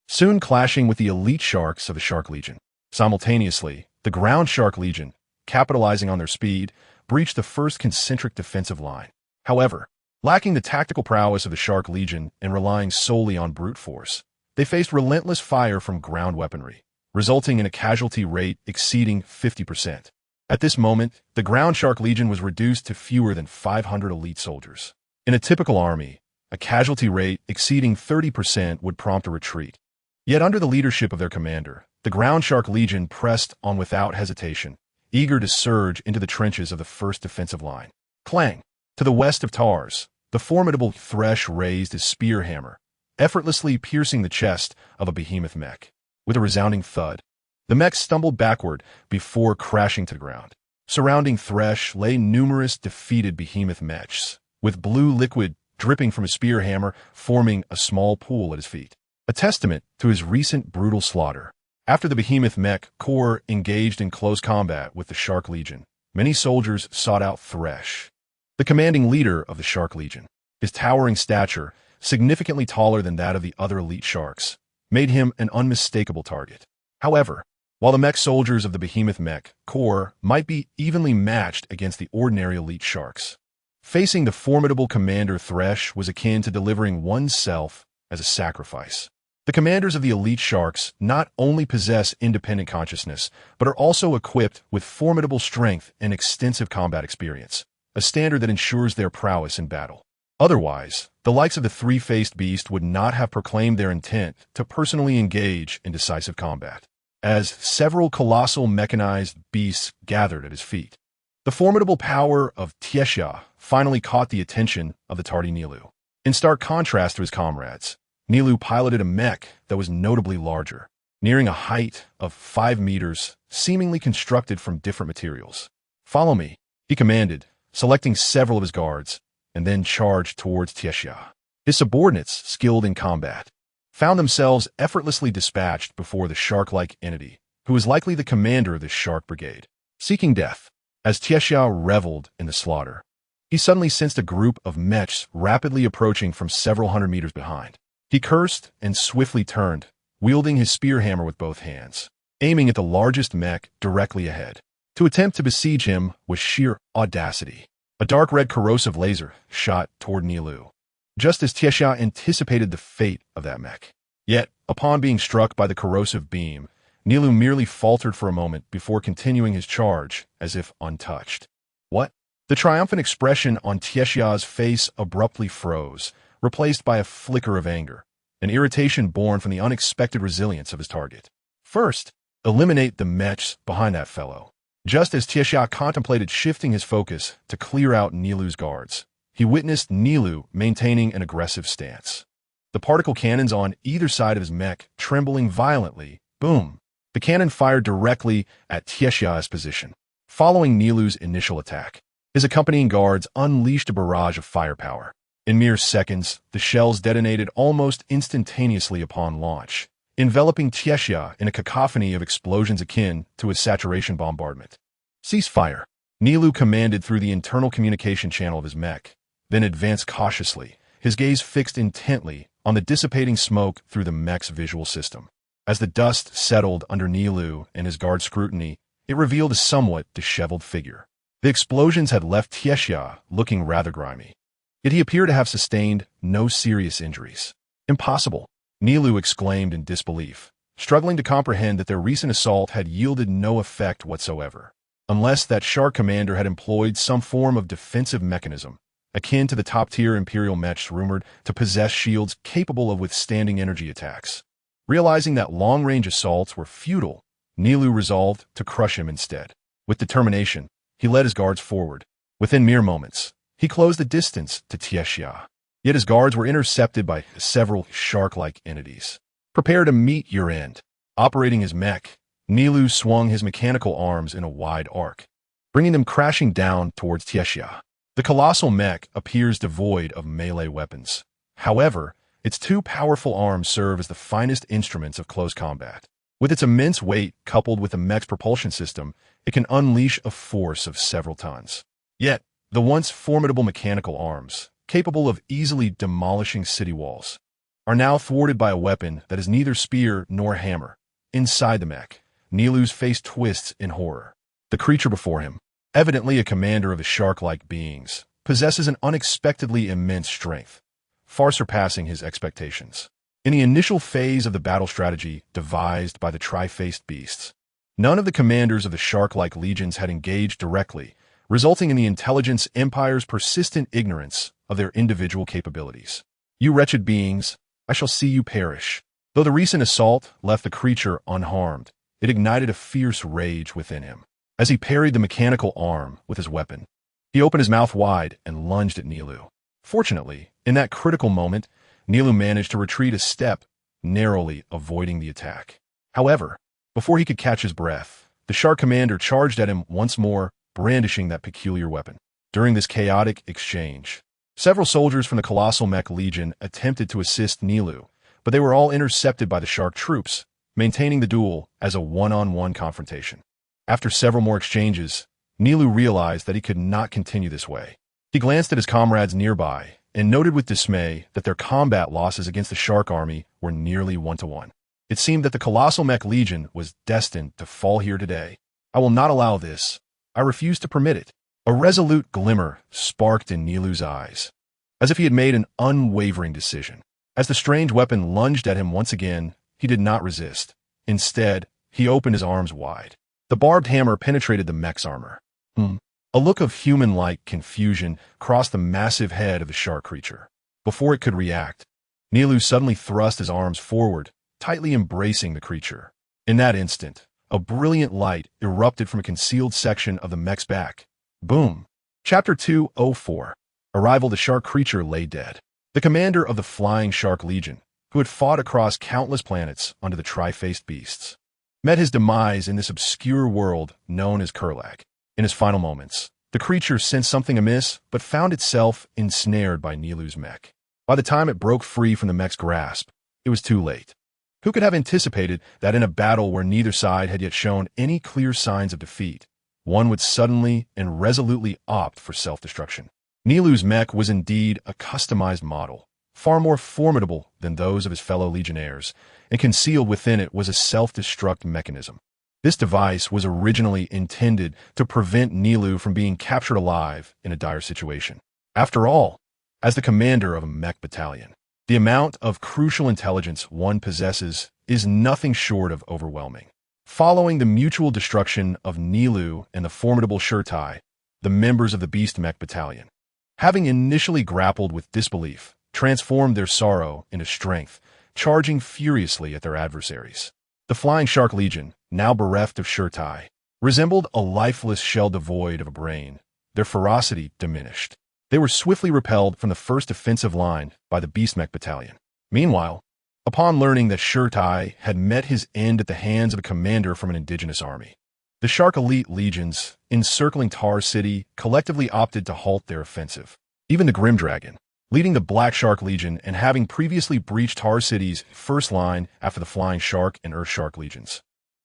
soon clashing with the elite sharks of the Shark Legion. Simultaneously, the Ground Shark Legion, capitalizing on their speed, breached the 1st concentric defensive line. However, lacking the tactical prowess of the Shark Legion and relying solely on brute force, they faced relentless fire from ground weaponry, resulting in a casualty rate exceeding 50%. At this moment, the Ground Shark Legion was reduced to fewer than 500 elite soldiers. In a typical army, a casualty rate exceeding 30% would prompt a retreat. Yet under the leadership of their commander, the Ground Shark Legion pressed on without hesitation, eager to surge into the trenches of the 1st defensive line. Clang! To the west of Tars, the formidable Thresh raised his spear hammer, effortlessly piercing the chest of a behemoth mech. With a resounding thud, the mech stumbled backward before crashing to the ground. Surrounding Thresh lay numerous defeated behemoth mechs, with blue liquid dripping from his spear hammer forming a small pool at his feet, a testament to his recent brutal slaughter. After the Behemoth Mech Corps engaged in close combat with the Shark Legion, many soldiers sought out Thresh, the commanding leader of the Shark Legion. His towering stature, significantly taller than that of the other elite sharks, made him an unmistakable target. However, while the mech soldiers of the Behemoth Mech Corps might be evenly matched against the ordinary elite sharks, facing the formidable Commander Thresh was akin to delivering oneself as a sacrifice. The commanders of the elite sharks not only possess independent consciousness, but are also equipped with formidable strength and extensive combat experience, a standard that ensures their prowess in battle. Otherwise, the likes of the 3-faced beast would not have proclaimed their intent to personally engage in decisive combat. as several colossal mechanized beasts gathered at his feet. The formidable power of Tiexia finally caught the attention of the tardy Nilu. In stark contrast to his comrades, Nilu piloted a mech that was notably larger, nearing a height of 5 meters, seemingly constructed from different materials. "Follow me," he commanded, selecting several of his guards, and then charged towards Tiexia. His subordinates, skilled in combat, found themselves effortlessly dispatched before the shark-like entity, who was likely the commander of this shark brigade. Seeking death, as Tiexia reveled in the slaughter, he suddenly sensed a group of mechs rapidly approaching from several hundred meters behind. He cursed and swiftly turned, wielding his spear hammer with both hands, aiming at the largest mech directly ahead. To attempt to besiege him was sheer audacity. A dark red corrosive laser shot toward Nilu, just as Tiexia anticipated the fate of that mech. Yet, upon being struck by the corrosive beam, Nilu merely faltered for a moment before continuing his charge as if untouched. What? The triumphant expression on Tiexia's face abruptly froze, replaced by a flicker of anger, an irritation born from the unexpected resilience of his target. First, eliminate the mechs behind that fellow. Just as Tiexia contemplated shifting his focus to clear out Nilu's guards, he witnessed Nilu maintaining an aggressive stance. The particle cannons on either side of his mech trembling violently. Boom! The cannon fired directly at Tiexia's position. Following Nilu's initial attack, his accompanying guards unleashed a barrage of firepower. In mere seconds, the shells detonated almost instantaneously upon launch, enveloping Tiexia in a cacophony of explosions akin to a saturation bombardment. "Cease fire," Nilu commanded through the internal communication channel of his mech, then advanced cautiously, his gaze fixed intently on the dissipating smoke through the mech's visual system. As the dust settled under Nilu and his guard's scrutiny, it revealed a somewhat disheveled figure. The explosions had left Tiexia looking rather grimy, yet he appeared to have sustained no serious injuries. "Impossible," Nilu exclaimed in disbelief, struggling to comprehend that their recent assault had yielded no effect whatsoever, unless that shark commander had employed some form of defensive mechanism, akin to the top-tier Imperial mechs rumored to possess shields capable of withstanding energy attacks. Realizing that long-range assaults were futile, Nilu resolved to crush him instead. With determination, he led his guards forward. Within mere moments, he closed the distance to Tiexia. Yet his guards were intercepted by several shark-like entities. "Prepare to meet your end." Operating his mech, Nilu swung his mechanical arms in a wide arc, bringing them crashing down towards Tiexia. The colossal mech appears devoid of melee weapons. However, its two powerful arms serve as the finest instruments of close combat. With its immense weight coupled with the mech's propulsion system, it can unleash a force of several tons. Yet, the once formidable mechanical arms, capable of easily demolishing city walls, are now thwarted by a weapon that is neither spear nor hammer. Inside the mech, Nilu's face twists in horror. The creature before him, evidently a commander of the shark-like beings, possesses an unexpectedly immense strength, far surpassing his expectations. In the initial phase of the battle strategy devised by the tri-faced beasts, none of the commanders of the shark-like legions had engaged directly, resulting in the intelligence empire's persistent ignorance of their individual capabilities. "You wretched beings, I shall see you perish." Though the recent assault left the creature unharmed, it ignited a fierce rage within him. As he parried the mechanical arm with his weapon, he opened his mouth wide and lunged at Nilu. Fortunately, in that critical moment, Nilu managed to retreat a step, narrowly avoiding the attack. However, before he could catch his breath, the shark commander charged at him once more, brandishing that peculiar weapon. During this chaotic exchange, several soldiers from the Colossal Mech Legion attempted to assist Nilu, but they were all intercepted by the shark troops, maintaining the duel as a one-on-one confrontation. After several more exchanges, Nilu realized that he could not continue this way. He glanced at his comrades nearby and noted with dismay that their combat losses against the shark army were nearly 1-to-1. It seemed that the Colossal Mech Legion was destined to fall here today. "I will not allow this. I refuse to permit it." A resolute glimmer sparked in Nilu's eyes, as if he had made an unwavering decision. As the strange weapon lunged at him once again, he did not resist. Instead, he opened his arms wide. The barbed hammer penetrated the mech's armor. A look of human-like confusion crossed the massive head of the shark creature. Before it could react, Nilu suddenly thrust his arms forward, tightly embracing the creature. In that instant, a brilliant light erupted from a concealed section of the mech's back. Boom! Chapter 204. Arrival. The shark creature lay dead. The commander of the Flying Shark Legion, who had fought across countless planets under the tri-faced beasts, met his demise in this obscure world known as Kurlak. In his final moments, the creature sensed something amiss, but found itself ensnared by Nilu's mech. By the time it broke free from the mech's grasp, it was too late. Who could have anticipated that in a battle where neither side had yet shown any clear signs of defeat, one would suddenly and resolutely opt for self-destruction? Nilu's mech was indeed a customized model, far more formidable than those of his fellow legionnaires, and concealed within it was a self-destruct mechanism. This device was originally intended to prevent Nilu from being captured alive in a dire situation. After all, as the commander of a mech battalion, the amount of crucial intelligence one possesses is nothing short of overwhelming. Following the mutual destruction of Nilu and the formidable Shurtai, the members of the Beast Mech Battalion, having initially grappled with disbelief, transformed their sorrow into strength, charging furiously at their adversaries. The Flying Shark Legion, now bereft of Shurtai, resembled a lifeless shell devoid of a brain, their ferocity diminished. They were swiftly repelled from the first defensive line by the Beast Mech Battalion. Meanwhile, upon learning that Shurtai had met his end at the hands of a commander from an indigenous army, the Shark Elite legions encircling Tar City collectively opted to halt their offensive. Even the Grim Dragon, leading the Black Shark Legion and having previously breached Tar City's first line after the Flying Shark and Earth Shark legions,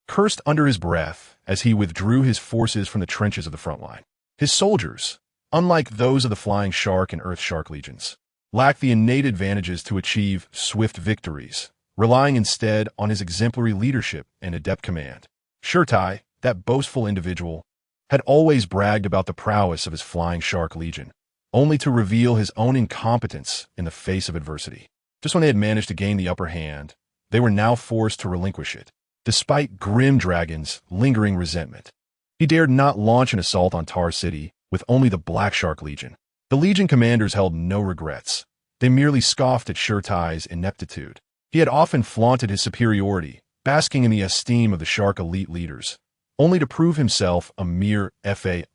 cursed under his breath as he withdrew his forces from the trenches of the front line. His soldiers, unlike those of the Flying Shark and Earth Shark legions, lacked the innate advantages to achieve swift victories, relying instead on his exemplary leadership and adept command. Shurtai, that boastful individual, had always bragged about the prowess of his Flying Shark Legion, only to reveal his own incompetence in the face of adversity. Just when they had managed to gain the upper hand, they were now forced to relinquish it, despite Grim Dragon's lingering resentment. He dared not launch an assault on Tar City with only the Black Shark Legion. The Legion commanders held no regrets. They merely scoffed at Shurtai's ineptitude. He had often flaunted his superiority, basking in the esteem of the Shark Elite leaders, only to prove himself a mere fade,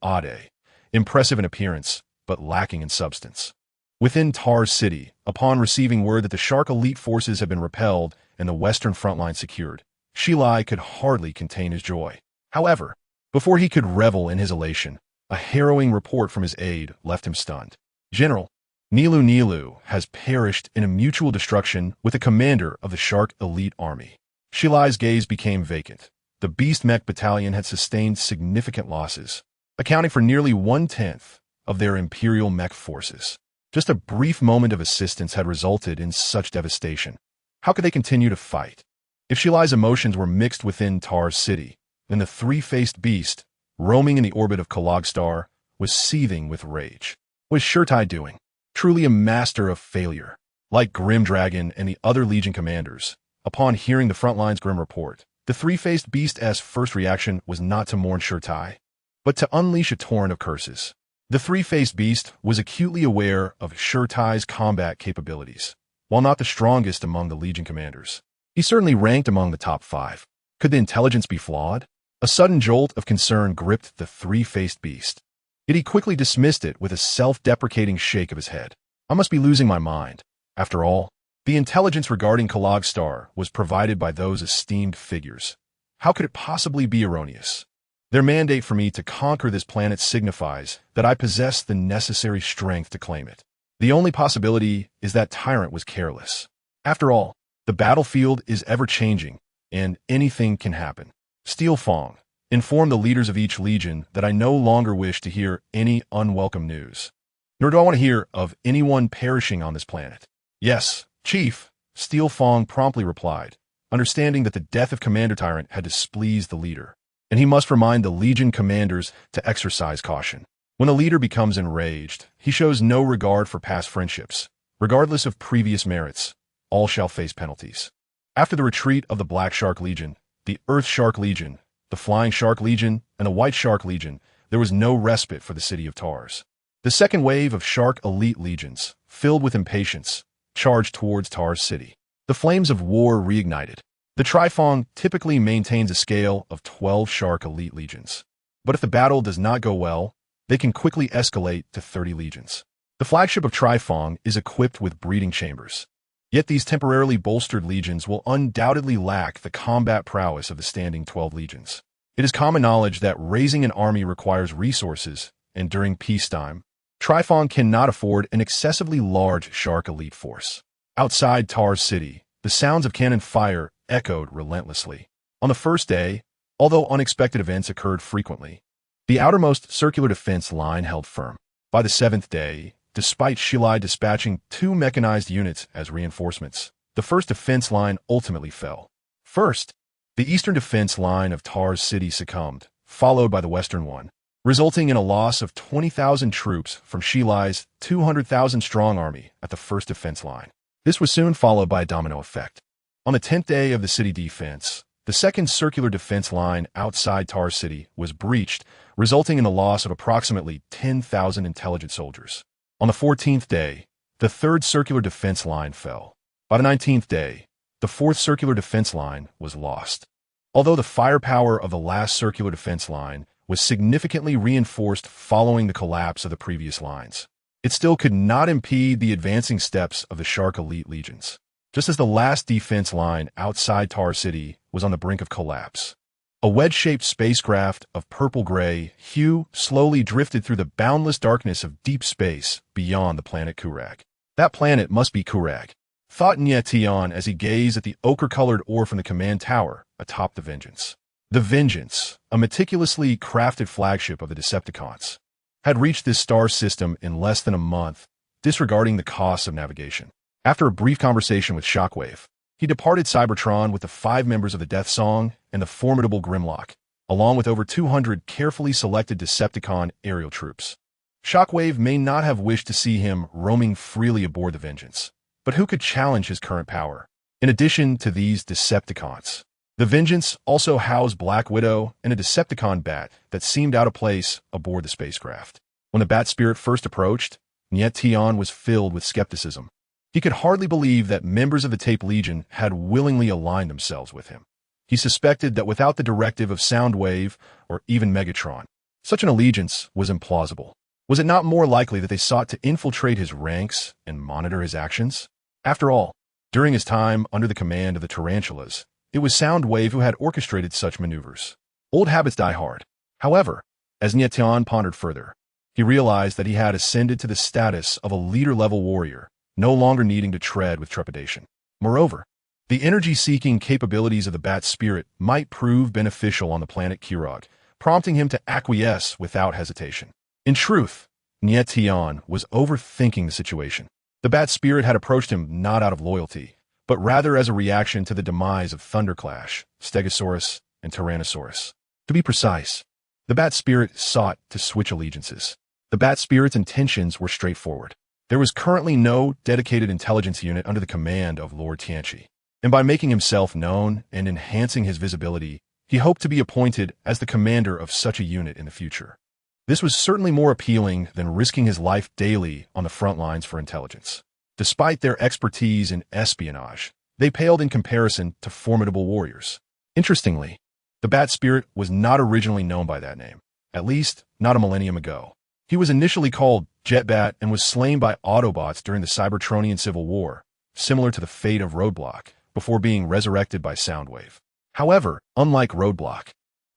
impressive in appearance, but lacking in substance. Within Tar City, upon receiving word that the Shark Elite forces had been repelled and the western front line secured, Shilai could hardly contain his joy. However, before he could revel in his elation, a harrowing report from his aide left him stunned. General, Nilu has perished in a mutual destruction with the commander of the Shark Elite Army. Shilai's gaze became vacant. The Beast Mech Battalion had sustained significant losses, accounting for nearly 1/10 of their Imperial mech forces. Just a brief moment of assistance had resulted in such devastation. How could they continue to fight? If Shilai's emotions were mixed within Tar City, then the three-faced beast, roaming in the orbit of Kalagstar, was seething with rage. What was Shurtai doing? Truly a master of failure. Like Grim Dragon and the other Legion commanders, upon hearing the front line's grim report, the three-faced beast's first reaction was not to mourn Shurtai, but to unleash a torrent of curses. The three-faced beast was acutely aware of Shurtai's combat capabilities. While not the strongest among the Legion commanders, he certainly ranked among the top 5. Could the intelligence be flawed? A sudden jolt of concern gripped the three-faced beast. Yet he quickly dismissed it with a self-deprecating shake of his head. I must be losing my mind. After all, the intelligence regarding Kalagstar was provided by those esteemed figures. How could it possibly be erroneous? Their mandate for me to conquer this planet signifies that I possess the necessary strength to claim it. The only possibility is that Tyrant was careless. After all, the battlefield is ever-changing, and anything can happen. Steel Fong, inform the leaders of each legion that I no longer wish to hear any unwelcome news. Nor do I want to hear of anyone perishing on this planet. Yes, Chief, Steel Fong promptly replied, understanding that the death of Commander Tyrant had displeased the leader, and he must remind the Legion commanders to exercise caution. When a leader becomes enraged, he shows no regard for past friendships. Regardless of previous merits, all shall face penalties. After the retreat of the Black Shark Legion, the Earth Shark Legion, the Flying Shark Legion, and the White Shark Legion, there was no respite for the city of Tars. The second wave of Shark Elite legions, filled with impatience, charged towards Tars City. The flames of war reignited. The Trifong typically maintains a scale of 12 Shark Elite Legions. But if the battle does not go well, they can quickly escalate to 30 legions. The flagship of Trifong is equipped with breeding chambers. Yet these temporarily bolstered legions will undoubtedly lack the combat prowess of the standing 12 legions. It is common knowledge that raising an army requires resources, and during peacetime, Trifong cannot afford an excessively large Shark elite force. Outside Tar's city, the sounds of cannon fire echoed relentlessly. On the first day, although unexpected events occurred frequently, the outermost circular defense line held firm. By the 7th day, despite Shilai dispatching 2 mechanized units as reinforcements, the first defense line ultimately fell. First, the eastern defense line of Tar's city succumbed, followed by the western one, resulting in a loss of 20,000 troops from Shilai's 200,000-strong army at the first defense line. This was soon followed by a domino effect. On the 10th day of the city defense, the second circular defense line outside Tar's city was breached, resulting in the loss of approximately 10,000 intelligent soldiers. On the 14th day, the third circular defense line fell. By the 19th day, the fourth circular defense line was lost. Although the firepower of the last circular defense line was significantly reinforced following the collapse of the previous lines, it still could not impede the advancing steps of the Shark Elite Legions. Just as the last defense line outside Tar City was on the brink of collapse, a wedge-shaped spacecraft of purple-gray hue slowly drifted through the boundless darkness of deep space beyond the planet Kurag. That planet must be Kurag, thought Nie Tian as he gazed at the ochre-colored ore from the command tower atop the Vengeance. The Vengeance, a meticulously crafted flagship of the Decepticons, had reached this star system in less than a month, disregarding the costs of navigation. After a brief conversation with Shockwave, he departed Cybertron with the 5 members of the Death Song and the formidable Grimlock, along with over 200 carefully selected Decepticon aerial troops. Shockwave may not have wished to see him roaming freely aboard the Vengeance, but who could challenge his current power? In addition to these Decepticons, the Vengeance also housed Black Widow and a Decepticon bat that seemed out of place aboard the spacecraft. When the Bat Spirit first approached, Nie Tian was filled with skepticism. He could hardly believe that members of the Tape Legion had willingly aligned themselves with him. He suspected that without the directive of Soundwave or even Megatron, such an allegiance was implausible. Was it not more likely that they sought to infiltrate his ranks and monitor his actions? After all, during his time under the command of the Tarantulas, it was Soundwave who had orchestrated such maneuvers. Old habits die hard. However, as Nie Tian pondered further, he realized that he had ascended to the status of a leader-level warrior, no longer needing to tread with trepidation. Moreover, the energy-seeking capabilities of the Bat Spirit might prove beneficial on the planet Kurog, prompting him to acquiesce without hesitation. In truth, Nie Tian was overthinking the situation. The Bat Spirit had approached him not out of loyalty, but rather as a reaction to the demise of Thunderclash, Stegosaurus, and Tyrannosaurus. To be precise, the Bat Spirit sought to switch allegiances. The Bat Spirit's intentions were straightforward. There was currently no dedicated intelligence unit under the command of Lord Tianchi, and by making himself known and enhancing his visibility, he hoped to be appointed as the commander of such a unit in the future. This was certainly more appealing than risking his life daily on the front lines for intelligence. Despite their expertise in espionage, they paled in comparison to formidable warriors. Interestingly, the Bat Spirit was not originally known by that name, at least not a millennium ago. He was initially called Jetbat and was slain by Autobots during the Cybertronian Civil War, similar to the fate of Roadblock, before being resurrected by Soundwave. However, unlike Roadblock,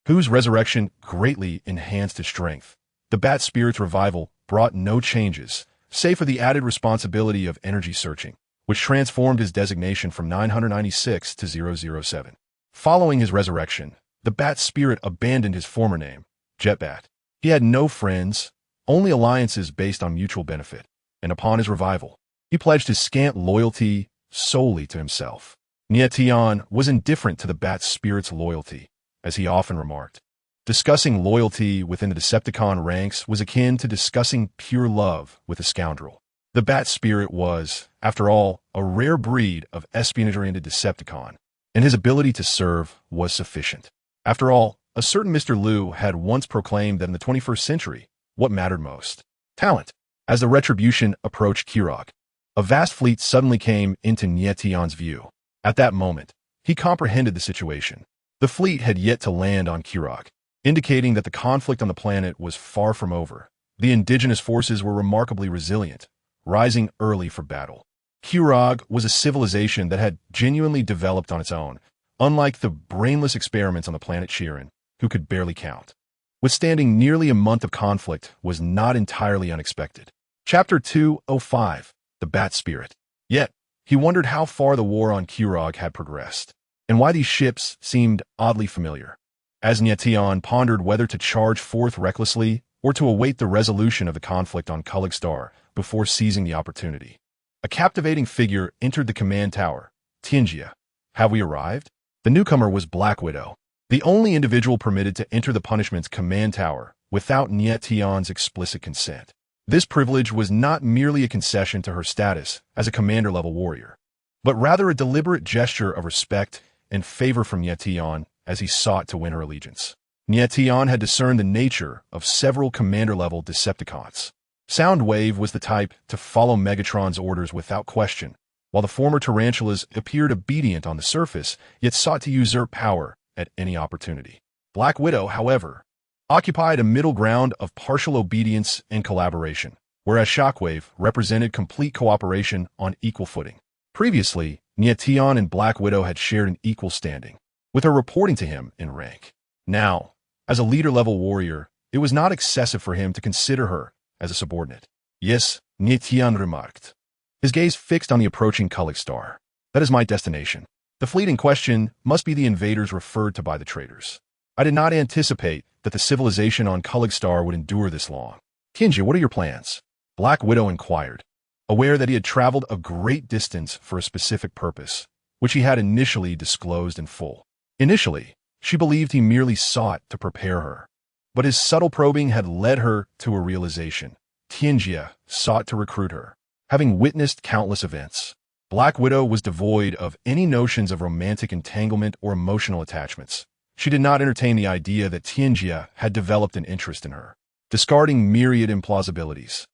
whose resurrection greatly enhanced his strength, the Bat Spirit's revival brought no changes, save for the added responsibility of energy searching, which transformed his designation from 996 to 007. Following his resurrection, the Bat Spirit abandoned his former name, Jetbat. He had no friends, only alliances based on mutual benefit, and upon his revival, he pledged his scant loyalty solely to himself. Nie Tian was indifferent to the Bat Spirit's loyalty, as he often remarked. Discussing loyalty within the Decepticon ranks was akin to discussing pure love with a scoundrel. The Bat Spirit was, after all, a rare breed of espionage-oriented Decepticon, and his ability to serve was sufficient. After all, a certain Mr. Liu had once proclaimed that in the 21st century, what mattered most? Talent. As the Retribution approached Kurog, a vast fleet suddenly came into Nie Tian's view. At that moment, He comprehended the situation. The fleet had yet to land on Kirog, indicating that the conflict on the planet was far from over. The indigenous forces were remarkably resilient, rising early for battle. Kirog was a civilization that had genuinely developed on its own, unlike the brainless experiments on the planet Shirin, who could barely count. Withstanding nearly a month of conflict was not entirely unexpected. Chapter 205, The Bat Spirit. Yet, he wondered how far the war on Kirog had progressed, and why these ships seemed oddly familiar. As Nie Tian pondered whether to charge forth recklessly or to await the resolution of the conflict on Kulig Star before seizing the opportunity, a captivating figure entered the command tower. Tianjia, have we arrived? The newcomer was Black Widow, the only individual permitted to enter the punishment's command tower without Nie Tian's explicit consent. This privilege was not merely a concession to her status as a commander-level warrior, but rather a deliberate gesture of respect and favor from Nie Tian as he sought to win her allegiance. Nie Tian had discerned the nature of several commander-level Decepticons. Soundwave was the type to follow Megatron's orders without question, while the former tarantulas appeared obedient on the surface, yet sought to usurp power at any opportunity. Black Widow, however, occupied a middle ground of partial obedience and collaboration, whereas Shockwave represented complete cooperation on equal footing. Previously, Nie Tian and Black Widow had shared an equal standing, with her reporting to him in rank. Now, as a leader-level warrior, it was not excessive for him to consider her as a subordinate. Yes, Nie Tian remarked, his gaze fixed on the approaching Kulig Star. That is my destination. The fleet in question must be the invaders referred to by the traitors. I did not anticipate that the civilization on Kulig Star would endure this long. Tianjia, what are your plans? Black Widow inquired, aware that he had traveled a great distance for a specific purpose, which he had initially disclosed in full. Initially, she believed he merely sought to prepare her, but his subtle probing had led her to a realization. Tianjia sought to recruit her. Having witnessed countless events, Black Widow was devoid of any notions of romantic entanglement or emotional attachments. She did not entertain the idea that Tianjia had developed an interest in her. Discarding myriad implausibilities,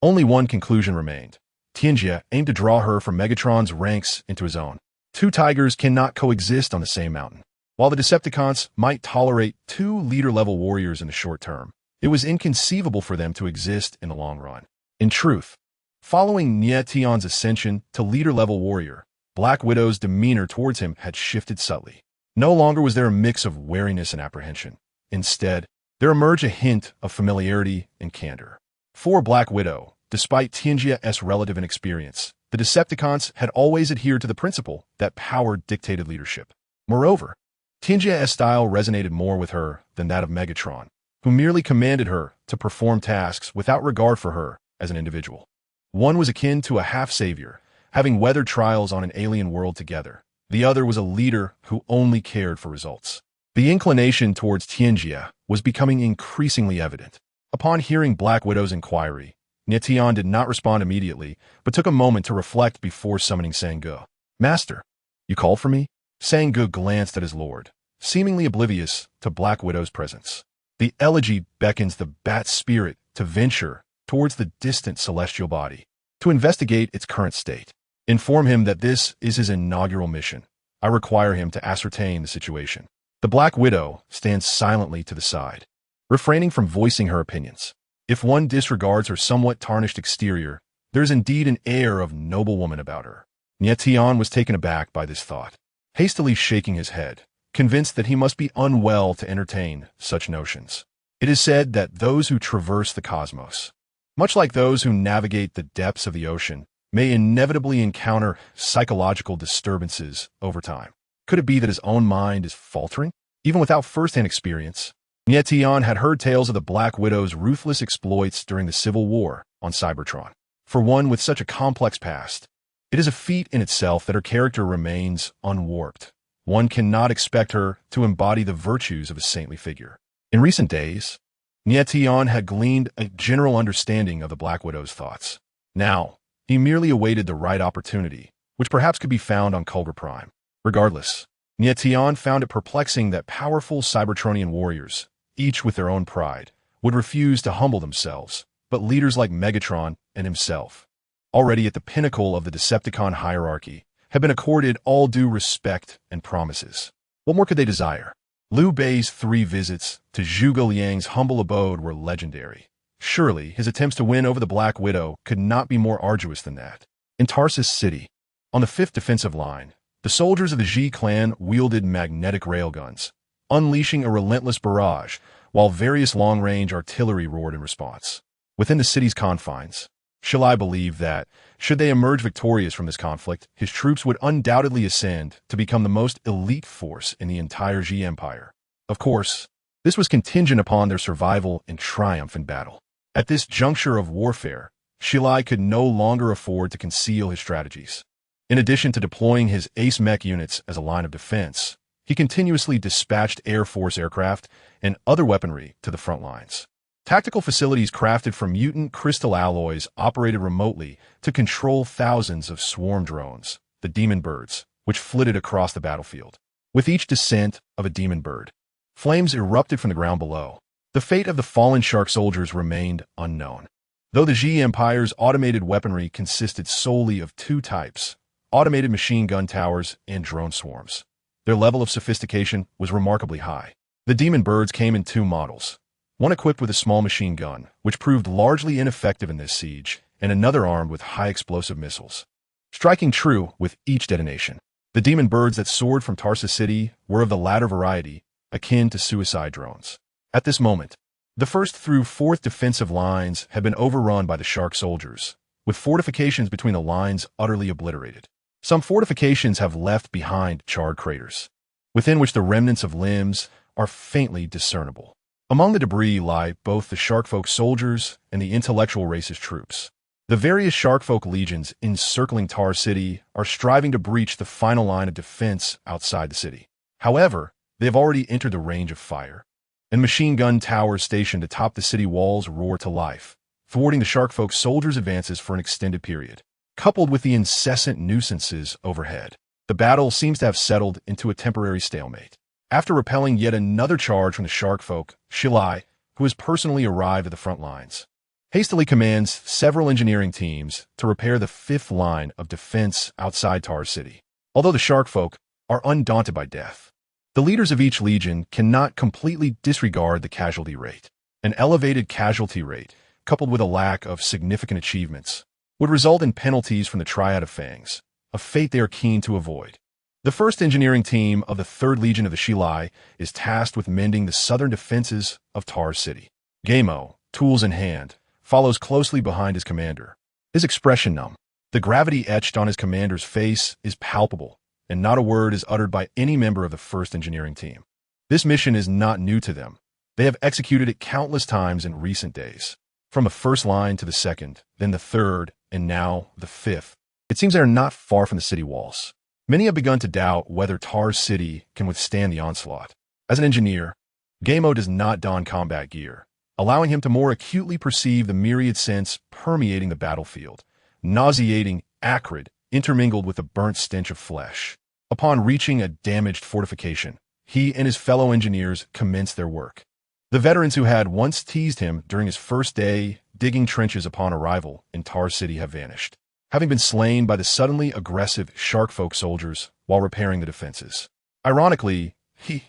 only one conclusion remained. Tianjia aimed to draw her from Megatron's ranks into his own. Two tigers cannot coexist on the same mountain. While the Decepticons might tolerate two leader-level warriors in the short term, it was inconceivable for them to exist in the long run. In truth, following Nie Tian's ascension to leader-level warrior, Black Widow's demeanor towards him had shifted subtly. No longer was there a mix of wariness and apprehension. Instead, there emerged a hint of familiarity and candor. For Black Widow, despite Tianjia's relative inexperience, the Decepticons had always adhered to the principle that power dictated leadership. Moreover, Tianjia's style resonated more with her than that of Megatron, who merely commanded her to perform tasks without regard for her as an individual. One was akin to a half-savior, having weathered trials on an alien world together. The other was a leader who only cared for results. The inclination towards Tianjia was becoming increasingly evident. Upon hearing Black Widow's inquiry, Nie Tian did not respond immediately, but took a moment to reflect before summoning Sang-Ge. Master, you called for me? Sang-Ge glanced at his lord, seemingly oblivious to Black Widow's presence. The elegy beckons the bat spirit to venture towards the distant celestial body, to investigate its current state. Inform him that this is his inaugural mission. I require him to ascertain the situation. The Black Widow stands silently to the side, refraining from voicing her opinions. If one disregards her somewhat tarnished exterior, there is indeed an air of noblewoman about her. Nie Tian was taken aback by this thought, hastily shaking his head, convinced that he must be unwell to entertain such notions. It is said that those who traverse the cosmos, much like those who navigate the depths of the ocean, may inevitably encounter psychological disturbances over time. Could it be that his own mind is faltering? Even without first-hand experience, Nie Tian had heard tales of the Black Widow's ruthless exploits during the Civil War on Cybertron. For one with such a complex past, it is a feat in itself that her character remains unwarped. One cannot expect her to embody the virtues of a saintly figure. In recent days, Nie Tian had gleaned a general understanding of the Black Widow's thoughts. Now, he merely awaited the right opportunity, which perhaps could be found on Culver Prime. Regardless, Nie Tian found it perplexing that powerful Cybertronian warriors, each with their own pride, would refuse to humble themselves, but leaders like Megatron and himself, already at the pinnacle of the Decepticon hierarchy, had been accorded all due respect and promises. What more could they desire? Liu Bei's 3 visits to Zhuge Liang's humble abode were legendary. Surely, his attempts to win over the Black Widow could not be more arduous than that. In Tarsus City, on the 5th defensive line, the soldiers of the Ji clan wielded magnetic railguns, unleashing a relentless barrage, while various long-range artillery roared in response. Within the city's confines, Shilai believed that, should they emerge victorious from this conflict, his troops would undoubtedly ascend to become the most elite force in the entire Ji Empire. Of course, this was contingent upon their survival and triumph in battle. At this juncture of warfare, Shilai could no longer afford to conceal his strategies. In addition to deploying his ace mech units as a line of defense, he continuously dispatched Air Force aircraft and other weaponry to the front lines. Tactical facilities crafted from mutant crystal alloys operated remotely to control thousands of swarm drones, the demon birds, which flitted across the battlefield. With each descent of a demon bird, flames erupted from the ground below. The fate of the fallen shark soldiers remained unknown. Though the Ji Empire's automated weaponry consisted solely of 2 types, automated machine gun towers and drone swarms, their level of sophistication was remarkably high. The demon birds came in 2 models, one equipped with a small machine gun, which proved largely ineffective in this siege, and another armed with high-explosive missiles, striking true with each detonation. The demon birds that soared from Tarsus City were of the latter variety, akin to suicide drones. At this moment, the 1st through 4th defensive lines had been overrun by the shark soldiers, with fortifications between the lines utterly obliterated. Some fortifications have left behind charred craters, within which the remnants of limbs are faintly discernible. Among the debris lie both the Sharkfolk soldiers and the intellectual race's troops. The various Sharkfolk legions encircling Tar City are striving to breach the final line of defense outside the city. However, they have already entered the range of fire, and machine gun towers stationed atop the city walls roar to life, thwarting the Sharkfolk soldiers' advances for an extended period. Coupled with the incessant nuisances overhead, the battle seems to have settled into a temporary stalemate. After repelling yet another charge from the Sharkfolk, Shilai, who has personally arrived at the front lines, hastily commands several engineering teams to repair the 5th line of defense outside Tar City. Although the Sharkfolk are undaunted by death, the leaders of each legion cannot completely disregard the casualty rate. An elevated casualty rate, coupled with a lack of significant achievements, would result in penalties from the Triad of Fangs, a fate they are keen to avoid. The 1st engineering team of the 3rd Legion of the Shilai is tasked with mending the southern defenses of Tar City. Gamo, tools in hand, follows closely behind his commander, his expression numb. The gravity etched on his commander's face is palpable, and not a word is uttered by any member of the 1st engineering team. This mission is not new to them. They have executed it countless times in recent days. From the 1st line to the 2nd, then the 3rd, and now the 5th. It seems they are not far from the city walls. Many have begun to doubt whether Tar City can withstand the onslaught. As an engineer, Gamo does not don combat gear, allowing him to more acutely perceive the myriad scents permeating the battlefield, nauseating, acrid, intermingled with the burnt stench of flesh. Upon reaching a damaged fortification, he and his fellow engineers commenced their work. The veterans who had once teased him during his first day digging trenches upon arrival in Tar City have vanished, having been slain by the suddenly aggressive Sharkfolk soldiers while repairing the defenses. Ironically, he,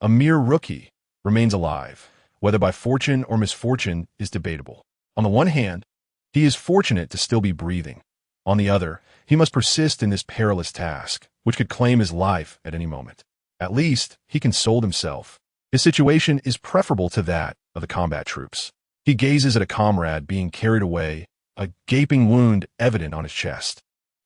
a mere rookie, remains alive, whether by fortune or misfortune is debatable. On the one hand, he is fortunate to still be breathing. On the other, he must persist in this perilous task, which could claim his life at any moment. At least, he consoled himself. His situation is preferable to that of the combat troops. He gazes at a comrade being carried away, a gaping wound evident on his chest,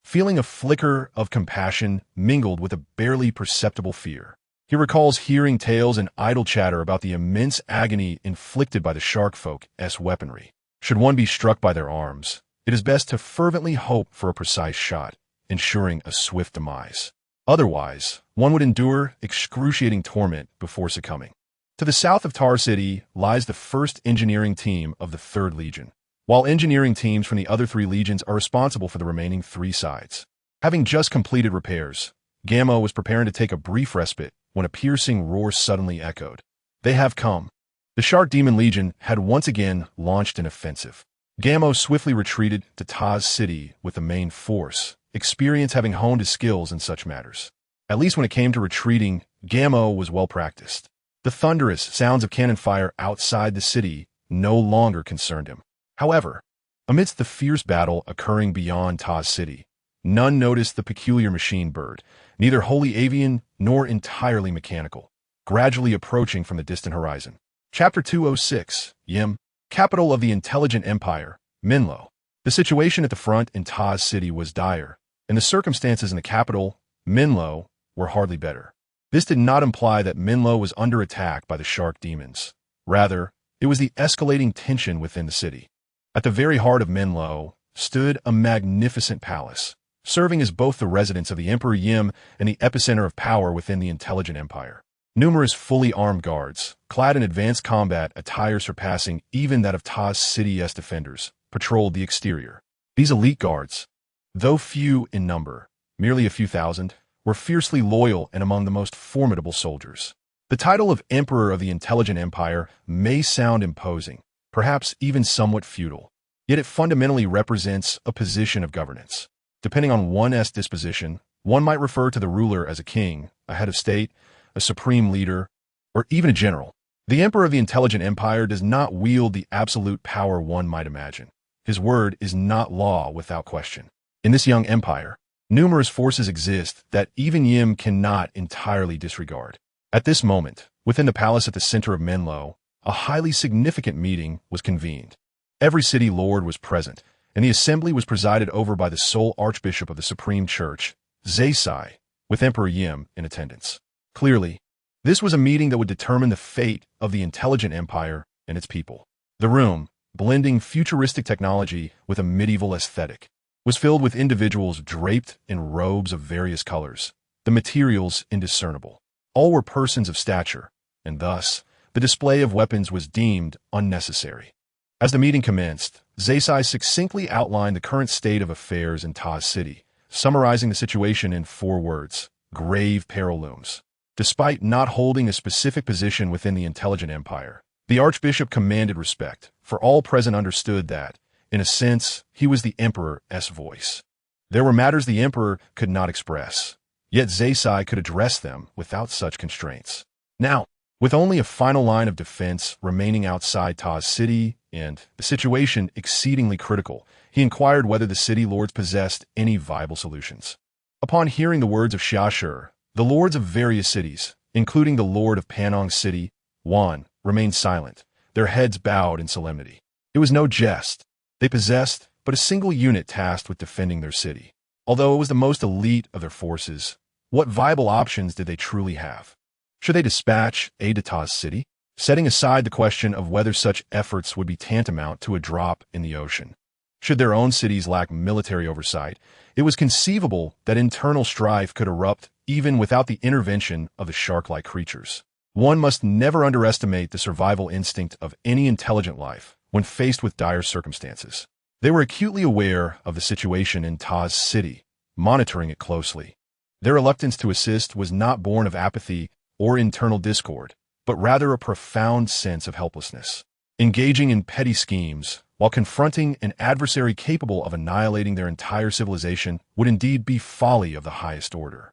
feeling a flicker of compassion mingled with a barely perceptible fear. He recalls hearing tales and idle chatter about the immense agony inflicted by the Sharkfolk's weaponry. Should one be struck by their arms, it is best to fervently hope for a precise shot, ensuring a swift demise. Otherwise, one would endure excruciating torment before succumbing. To the south of Tar City lies the 1st engineering team of the 3rd Legion, while engineering teams from the other 3 legions are responsible for the remaining 3 sides. Having just completed repairs, Gamo was preparing to take a brief respite when a piercing roar suddenly echoed. They have come. The Shark Demon Legion had once again launched an offensive. Gamo swiftly retreated to Taz City with the main force, experience having honed his skills in such matters. At least when it came to retreating, Gammo was well practiced. The thunderous sounds of cannon fire outside the city no longer concerned him. However, amidst the fierce battle occurring beyond Taz City, none noticed the peculiar machine bird, neither wholly avian nor entirely mechanical, gradually approaching from the distant horizon. Chapter 206, Yim, capital of the intelligent empire, Minlo. The situation at the front in Taz City was dire, and the circumstances in the capital, Minlo, were hardly better. This did not imply that Minlo was under attack by the shark demons. Rather, it was the escalating tension within the city. At the very heart of Minlo stood a magnificent palace, serving as both the residence of the Emperor Yim and the epicenter of power within the intelligent empire. Numerous fully armed guards, clad in advanced combat attire surpassing even that of Taz City's defenders, patrolled the exterior. These elite guards, though few in number, merely a few thousand, were fiercely loyal and among the most formidable soldiers. The title of Emperor of the Intelligent Empire may sound imposing, perhaps even somewhat feudal, yet it fundamentally represents a position of governance. Depending on one's disposition, one might refer to the ruler as a king, a head of state, a supreme leader, or even a general. The Emperor of the Intelligent Empire does not wield the absolute power one might imagine. His word is not law without question. In this young empire, numerous forces exist that even Yim cannot entirely disregard. At this moment, within the palace at the center of Minlo, a highly significant meeting was convened. Every city lord was present, and the assembly was presided over by the sole archbishop of the Supreme Church, Zaisai, with Emperor Yim in attendance. Clearly, this was a meeting that would determine the fate of the intelligent empire and its people. The room, blending futuristic technology with a medieval aesthetic, was filled with individuals draped in robes of various colors, the materials indiscernible. All were persons of stature, and thus, the display of weapons was deemed unnecessary. As the meeting commenced, Zaisai succinctly outlined the current state of affairs in Taz City, summarizing the situation in 4 words: grave peril looms. Despite not holding a specific position within the intelligent empire, the archbishop commanded respect, for all present understood that, in a sense, he was the emperor's voice. There were matters the emperor could not express, yet Zaisai could address them without such constraints. Now, with only a final line of defense remaining outside Taz City and the situation exceedingly critical, he inquired whether the city lords possessed any viable solutions. Upon hearing the words of Xiashur, the lords of various cities, including the lord of Panong City, Wan, remained silent, their heads bowed in solemnity. It was no jest. They possessed but a single unit tasked with defending their city. Although it was the most elite of their forces, what viable options did they truly have? Should they dispatch aid to Taz City, setting aside the question of whether such efforts would be tantamount to a drop in the ocean? Should their own cities lack military oversight, it was conceivable that internal strife could erupt even without the intervention of the shark-like creatures. One must never underestimate the survival instinct of any intelligent life when faced with dire circumstances. They were acutely aware of the situation in Taz City, monitoring it closely. Their reluctance to assist was not born of apathy or internal discord, but rather a profound sense of helplessness. Engaging in petty schemes while confronting an adversary capable of annihilating their entire civilization would indeed be folly of the highest order.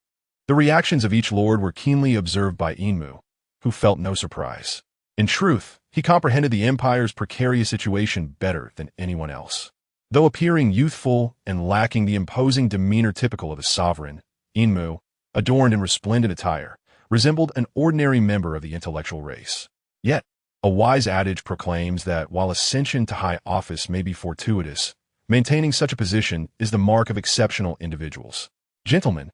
The reactions of each lord were keenly observed by Enmu, who felt no surprise. In truth, he comprehended the empire's precarious situation better than anyone else. Though appearing youthful and lacking the imposing demeanor typical of a sovereign, Enmu, adorned in resplendent attire, resembled an ordinary member of the intellectual race. Yet, a wise adage proclaims that while ascension to high office may be fortuitous, maintaining such a position is the mark of exceptional individuals. Gentlemen,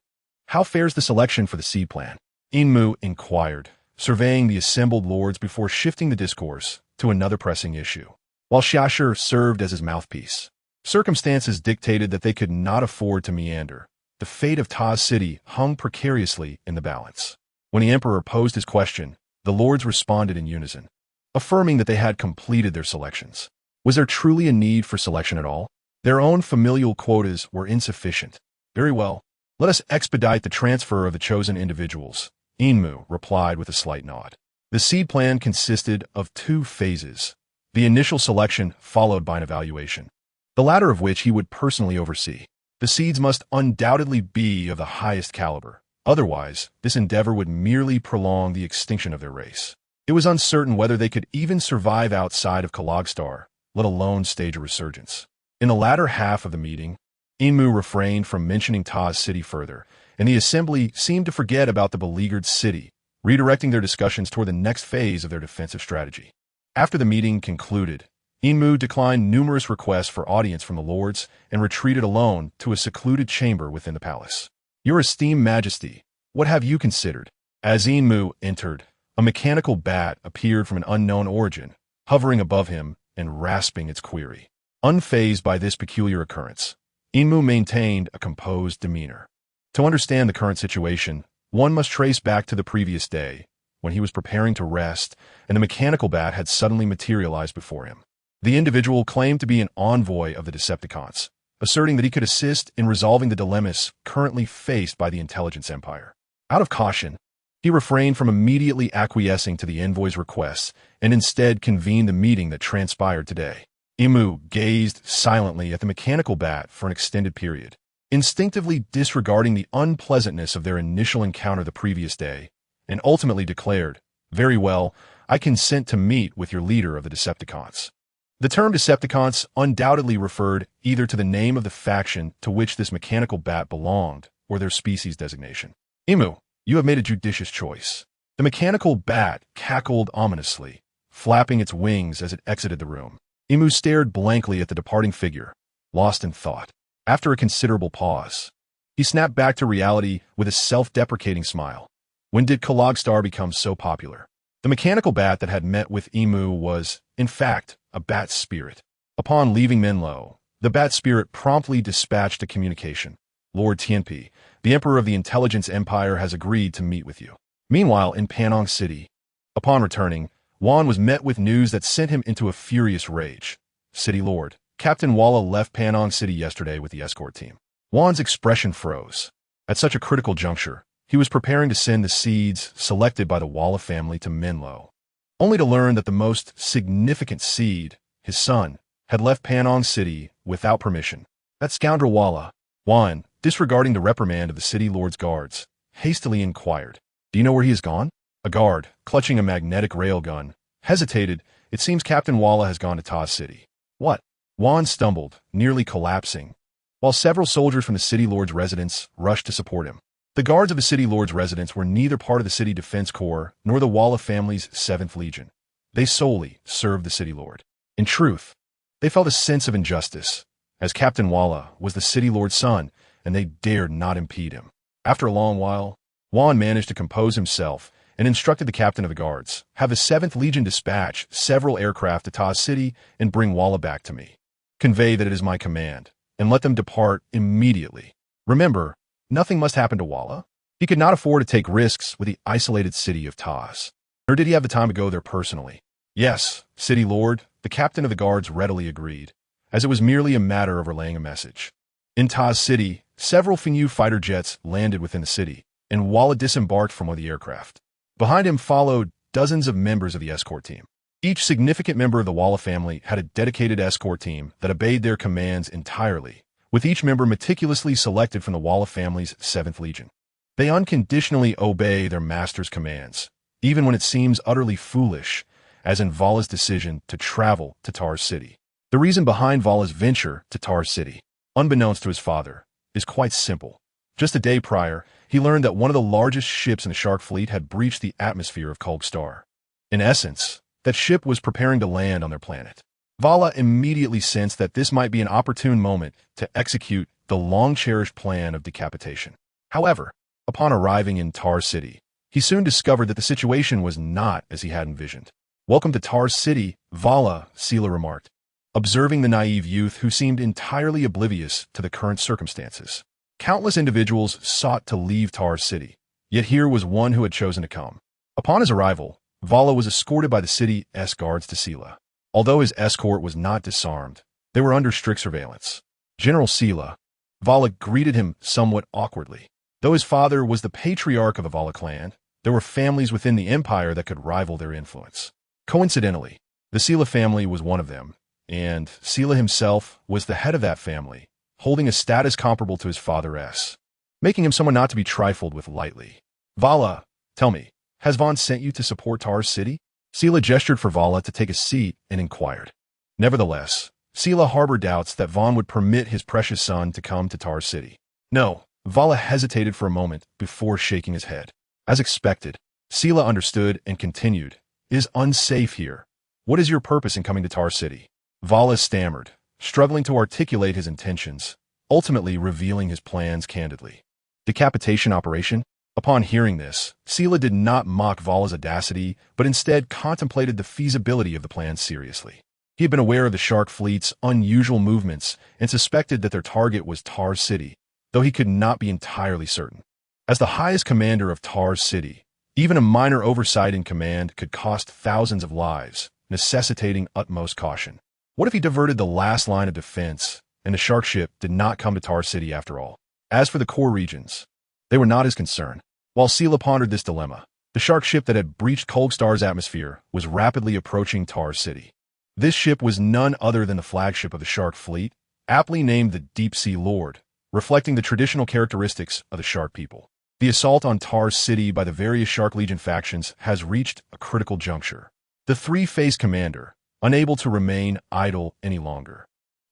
how fares the selection for the seed plan? Enmu inquired, surveying the assembled lords before shifting the discourse to another pressing issue. While Xiashur served as his mouthpiece, circumstances dictated that they could not afford to meander. The fate of Taz City hung precariously in the balance. When the emperor posed his question, the lords responded in unison, affirming that they had completed their selections. Was there truly a need for selection at all? Their own familial quotas were insufficient. Very well, let us expedite the transfer of the chosen individuals, Enmu replied with a slight nod. The seed plan consisted of 2 phases, the initial selection followed by an evaluation, the latter of which he would personally oversee. The seeds must undoubtedly be of the highest caliber. Otherwise, this endeavor would merely prolong the extinction of their race. It was uncertain whether they could even survive outside of Kalagstar, let alone stage a resurgence. In the latter half of the meeting, Inmu refrained from mentioning Ta's city further, and the assembly seemed to forget about the beleaguered city, redirecting their discussions toward the next phase of their defensive strategy. After the meeting concluded, Inmu declined numerous requests for audience from the lords and retreated alone to a secluded chamber within the palace. Your esteemed majesty, what have you considered? As Inmu entered, a mechanical bat appeared from an unknown origin, hovering above him and rasping its query. Unfazed by this peculiar occurrence, Inmu maintained a composed demeanor. To understand the current situation, one must trace back to the previous day, when he was preparing to rest, and the mechanical bat had suddenly materialized before him. The individual claimed to be an envoy of the Decepticons, asserting that he could assist in resolving the dilemmas currently faced by the intelligence empire. Out of caution, he refrained from immediately acquiescing to the envoy's requests and instead convened the meeting that transpired today. Inmu gazed silently at the mechanical bat for an extended period, instinctively disregarding the unpleasantness of their initial encounter the previous day, and ultimately declared, "Very well, I consent to meet with your leader of the Decepticons." The term Decepticons undoubtedly referred either to the name of the faction to which this mechanical bat belonged or their species designation. Inmu, you have made a judicious choice. The mechanical bat cackled ominously, flapping its wings as it exited the room. Inmu stared blankly at the departing figure, lost in thought. After a considerable pause, he snapped back to reality with a self-deprecating smile. When did Kalagstar become so popular? The mechanical bat that had met with Inmu was, in fact, a bat spirit. Upon leaving Menlo, the bat spirit promptly dispatched a communication. Lord Tianpi, the Emperor of the Intelligence Empire, has agreed to meet with you. Meanwhile, in Panong City, upon returning, Juan was met with news that sent him into a furious rage. City Lord, Captain Walla left Panong City yesterday with the escort team. Juan's expression froze. At such a critical juncture, he was preparing to send the seeds selected by the Walla family to Menlo, only to learn that the most significant seed, his son, had left Panong City without permission. That scoundrel Walla, Juan, disregarding the reprimand of the city lord's guards, hastily inquired, "Do you know where he has gone?" A guard, clutching a magnetic railgun, hesitated. "It seems Captain Walla has gone to Ta's city." "What?" Juan stumbled, nearly collapsing, while several soldiers from the city lord's residence rushed to support him. The guards of the city lord's residence were neither part of the city defense corps nor the Walla family's 7th Legion. They solely served the city lord. In truth, they felt a sense of injustice, as Captain Walla was the city lord's son, and they dared not impede him. After a long while, Juan managed to compose himself and instructed the captain of the guards, "Have the 7th Legion dispatch several aircraft to Ta's city and bring Walla back to me. Convey that it is my command, and let them depart immediately. Remember, nothing must happen to Walla. He could not afford to take risks with the isolated city of Taz. Nor did he have the time to go there personally." "Yes, City Lord," the captain of the guards readily agreed, as it was merely a matter of relaying a message. In Taz City, several Finyu fighter jets landed within the city, and Walla disembarked from one of the aircraft. Behind him followed dozens of members of the escort team. Each significant member of the Walla family had a dedicated escort team that obeyed their commands entirely, with each member meticulously selected from the Walla family's 7th Legion. They unconditionally obey their master's commands, even when it seems utterly foolish, as in Vala's decision to travel to Tar City. The reason behind Vala's venture to Tar City, unbeknownst to his father, is quite simple. Just a day prior, he learned that one of the largest ships in the Shark Fleet had breached the atmosphere of Kalagstar. In essence, that ship was preparing to land on their planet. Vala immediately sensed that this might be an opportune moment to execute the long-cherished plan of decapitation. However, upon arriving in Tar City, he soon discovered that the situation was not as he had envisioned. "Welcome to Tar City, Vala," Sela remarked, observing the naive youth who seemed entirely oblivious to the current circumstances. Countless individuals sought to leave Tar City, yet here was one who had chosen to come. Upon his arrival, Vala was escorted by the city's guards to Sela. Although his escort was not disarmed, they were under strict surveillance. General Sela, Vala greeted him somewhat awkwardly. Though his father was the patriarch of the Vala clan, there were families within the empire that could rival their influence. Coincidentally, the Sela family was one of them, and Sela himself was the head of that family, holding a status comparable to his father's, making him someone not to be trifled with lightly. Vala, tell me, has Vaughn sent you to support Tar City? Sela gestured for Vala to take a seat and inquired. Nevertheless, Sela harbored doubts that Vaughn would permit his precious son to come to Tar City. No, Vala hesitated for a moment before shaking his head. As expected, Sela understood and continued, "It is unsafe here. What is your purpose in coming to Tar City?" Vala stammered, struggling to articulate his intentions, ultimately revealing his plans candidly. Decapitation operation? Upon hearing this, Sela did not mock Vala's audacity, but instead contemplated the feasibility of the plan seriously. He had been aware of the Shark fleet's unusual movements and suspected that their target was Tar City, though he could not be entirely certain. As the highest commander of Tar City, even a minor oversight in command could cost thousands of lives, necessitating utmost caution. What if he diverted the last line of defense, and the Shark ship did not come to Tar City after all? As for the core regions, they were not his concern. While Sela pondered this dilemma, the Shark ship that had breached Kolgstar's atmosphere was rapidly approaching Tar City. This ship was none other than the flagship of the Shark fleet, aptly named the Deep Sea Lord, reflecting the traditional characteristics of the Shark people. The assault on Tar City by the various Shark Legion factions has reached a critical juncture. The three-phase commander, unable to remain idle any longer,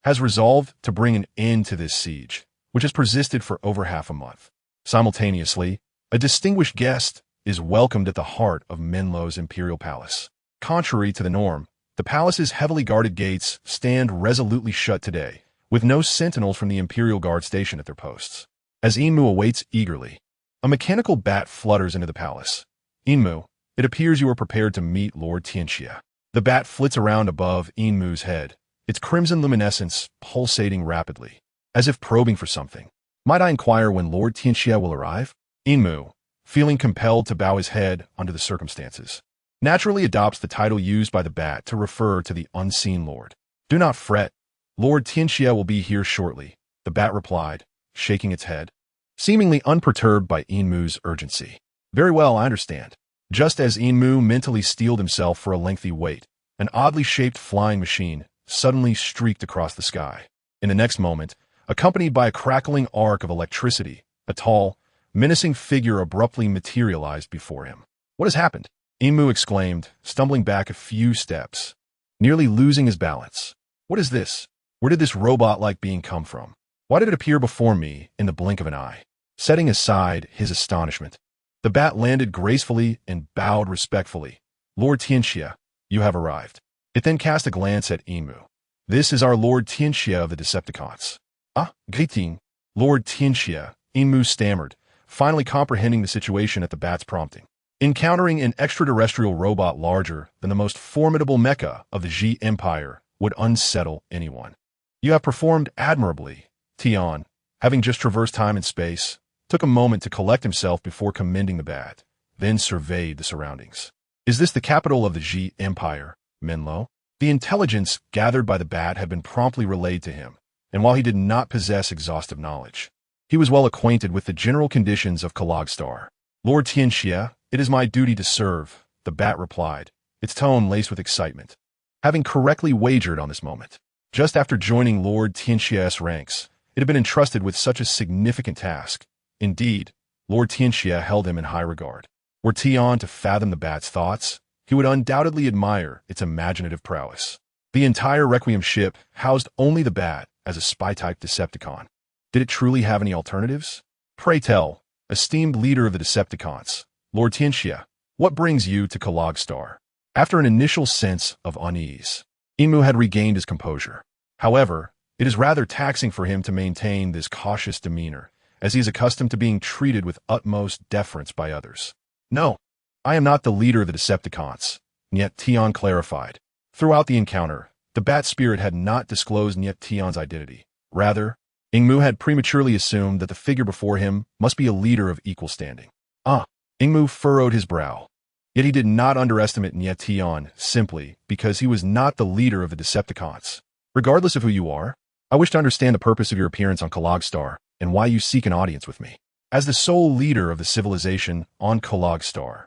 has resolved to bring an end to this siege, which has persisted for over half a month. Simultaneously, a distinguished guest is welcomed at the heart of Menlo's imperial palace. Contrary to the norm, the palace's heavily guarded gates stand resolutely shut today, with no sentinels from the Imperial Guard stationed at their posts. As Inmu awaits eagerly, a mechanical bat flutters into the palace. "Inmu, it appears you are prepared to meet Lord Tianxia." The bat flits around above Inmu's head, its crimson luminescence pulsating rapidly, as if probing for something. "Might I inquire when Lord Tianxia will arrive?" Inmu, feeling compelled to bow his head under the circumstances, naturally adopts the title used by the bat to refer to the unseen lord. "Do not fret. Lord Tianxia will be here shortly," the bat replied, shaking its head, seemingly unperturbed by Inmu's urgency. "Very well, I understand." Just as Inmu mentally steeled himself for a lengthy wait, an oddly shaped flying machine suddenly streaked across the sky. In the next moment, accompanied by a crackling arc of electricity, a tall, menacing figure abruptly materialized before him. "What has happened?" Inmu exclaimed, stumbling back a few steps, nearly losing his balance. "What is this? Where did this robot-like being come from? Why did it appear before me in the blink of an eye?" Setting aside his astonishment, the bat landed gracefully and bowed respectfully. "Lord Tianxia, you have arrived." It then cast a glance at Inmu. "This is our Lord Tianxia of the Decepticons." "Ah, greeting, Lord Tianxia," Inmu stammered, finally comprehending the situation at the bat's prompting. Encountering an extraterrestrial robot larger than the most formidable mecha of the Xi Empire would unsettle anyone. "You have performed admirably." Tian, having just traversed time and space, took a moment to collect himself before commending the bat, then surveyed the surroundings. "Is this the capital of the Xi Empire, Menlo?" The intelligence gathered by the bat had been promptly relayed to him, and while he did not possess exhaustive knowledge, he was well acquainted with the general conditions of Kologstar. "Lord Tianxia, it is my duty to serve," the bat replied, its tone laced with excitement. Having correctly wagered on this moment, just after joining Lord Tianxia's ranks, it had been entrusted with such a significant task. Indeed, Lord Tianxia held him in high regard. Were Tian to fathom the bat's thoughts, he would undoubtedly admire its imaginative prowess. The entire Requiem ship housed only the bat as a spy-type Decepticon. Did it truly have any alternatives? "Pray tell, esteemed leader of the Decepticons, Lord Tianxia, what brings you to Kologstar?" After an initial sense of unease, Inmu had regained his composure. However, it is rather taxing for him to maintain this cautious demeanor, as he is accustomed to being treated with utmost deference by others. "No, I am not the leader of the Decepticons," Nie Tian clarified. Throughout the encounter, the bat spirit had not disclosed Nie Tian's identity. Rather, Ingmu had prematurely assumed that the figure before him must be a leader of equal standing. "Ah," Ingmu furrowed his brow. Yet he did not underestimate Nie Tian simply because he was not the leader of the Decepticons. "Regardless of who you are, I wish to understand the purpose of your appearance on Kologstar and why you seek an audience with me." As the sole leader of the civilization on Kologstar,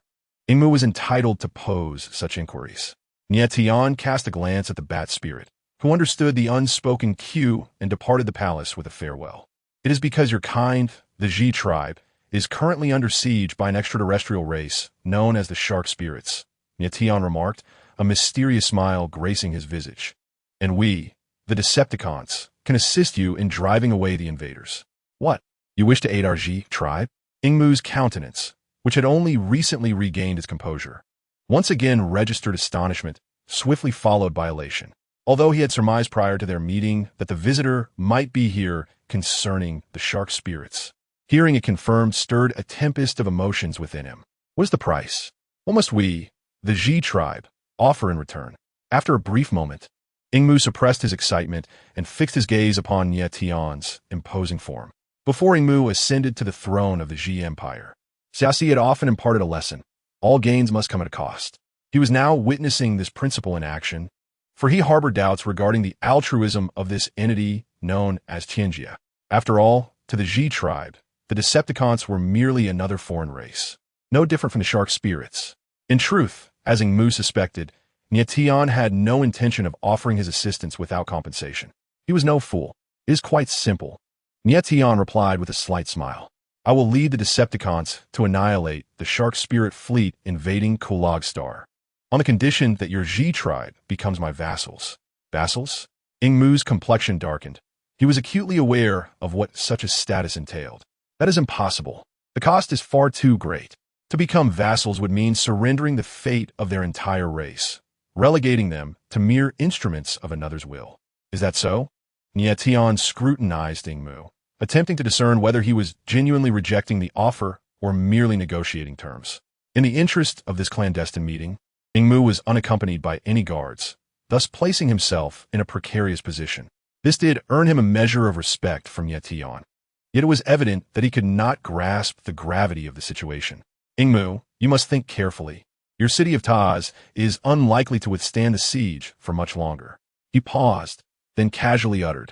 Ingmu was entitled to pose such inquiries. Nie Tian cast a glance at the bat spirit, who understood the unspoken cue and departed the palace with a farewell. It is because your kind, the Ji tribe, is currently under siege by an extraterrestrial race known as the Shark Spirits, Nie Tian remarked, a mysterious smile gracing his visage. And we, the Decepticons, can assist you in driving away the invaders. What? You wish to aid our Ji tribe? Ingmu's countenance, which had only recently regained its composure, once again registered astonishment, swiftly followed by elation. Although he had surmised prior to their meeting that the visitor might be here concerning the Shark Spirits, hearing it confirmed stirred a tempest of emotions within him. What is the price? What must we, the Ji tribe, offer in return? After a brief moment, Ingmu suppressed his excitement and fixed his gaze upon Nie Tian's imposing form. Before Ingmu ascended to the throne of the Ji Empire, Xiaoxi had often imparted a lesson. All gains must come at a cost. He was now witnessing this principle in action, for he harbored doubts regarding the altruism of this entity known as Tianjia. After all, to the Ji tribe, the Decepticons were merely another foreign race, no different from the Shark Spirits. In truth, as Ingmu suspected, Nie Tian had no intention of offering his assistance without compensation. He was no fool. It is quite simple. Nie Tian replied with a slight smile. I will lead the Decepticons to annihilate the Shark Spirit fleet invading Kulag Star, on the condition that your Ji tribe becomes my vassals. Vassals? Ingmu's complexion darkened. He was acutely aware of what such a status entailed. That is impossible. The cost is far too great. To become vassals would mean surrendering the fate of their entire race, relegating them to mere instruments of another's will. Is that so? Nie Tian scrutinized Ingmu, attempting to discern whether he was genuinely rejecting the offer or merely negotiating terms. In the interest of this clandestine meeting, Ingmu was unaccompanied by any guards, thus placing himself in a precarious position. This did earn him a measure of respect from Nie Tian. Yet it was evident that he could not grasp the gravity of the situation. Ingmu, you must think carefully. Your city of Taz is unlikely to withstand the siege for much longer. He paused, then casually uttered,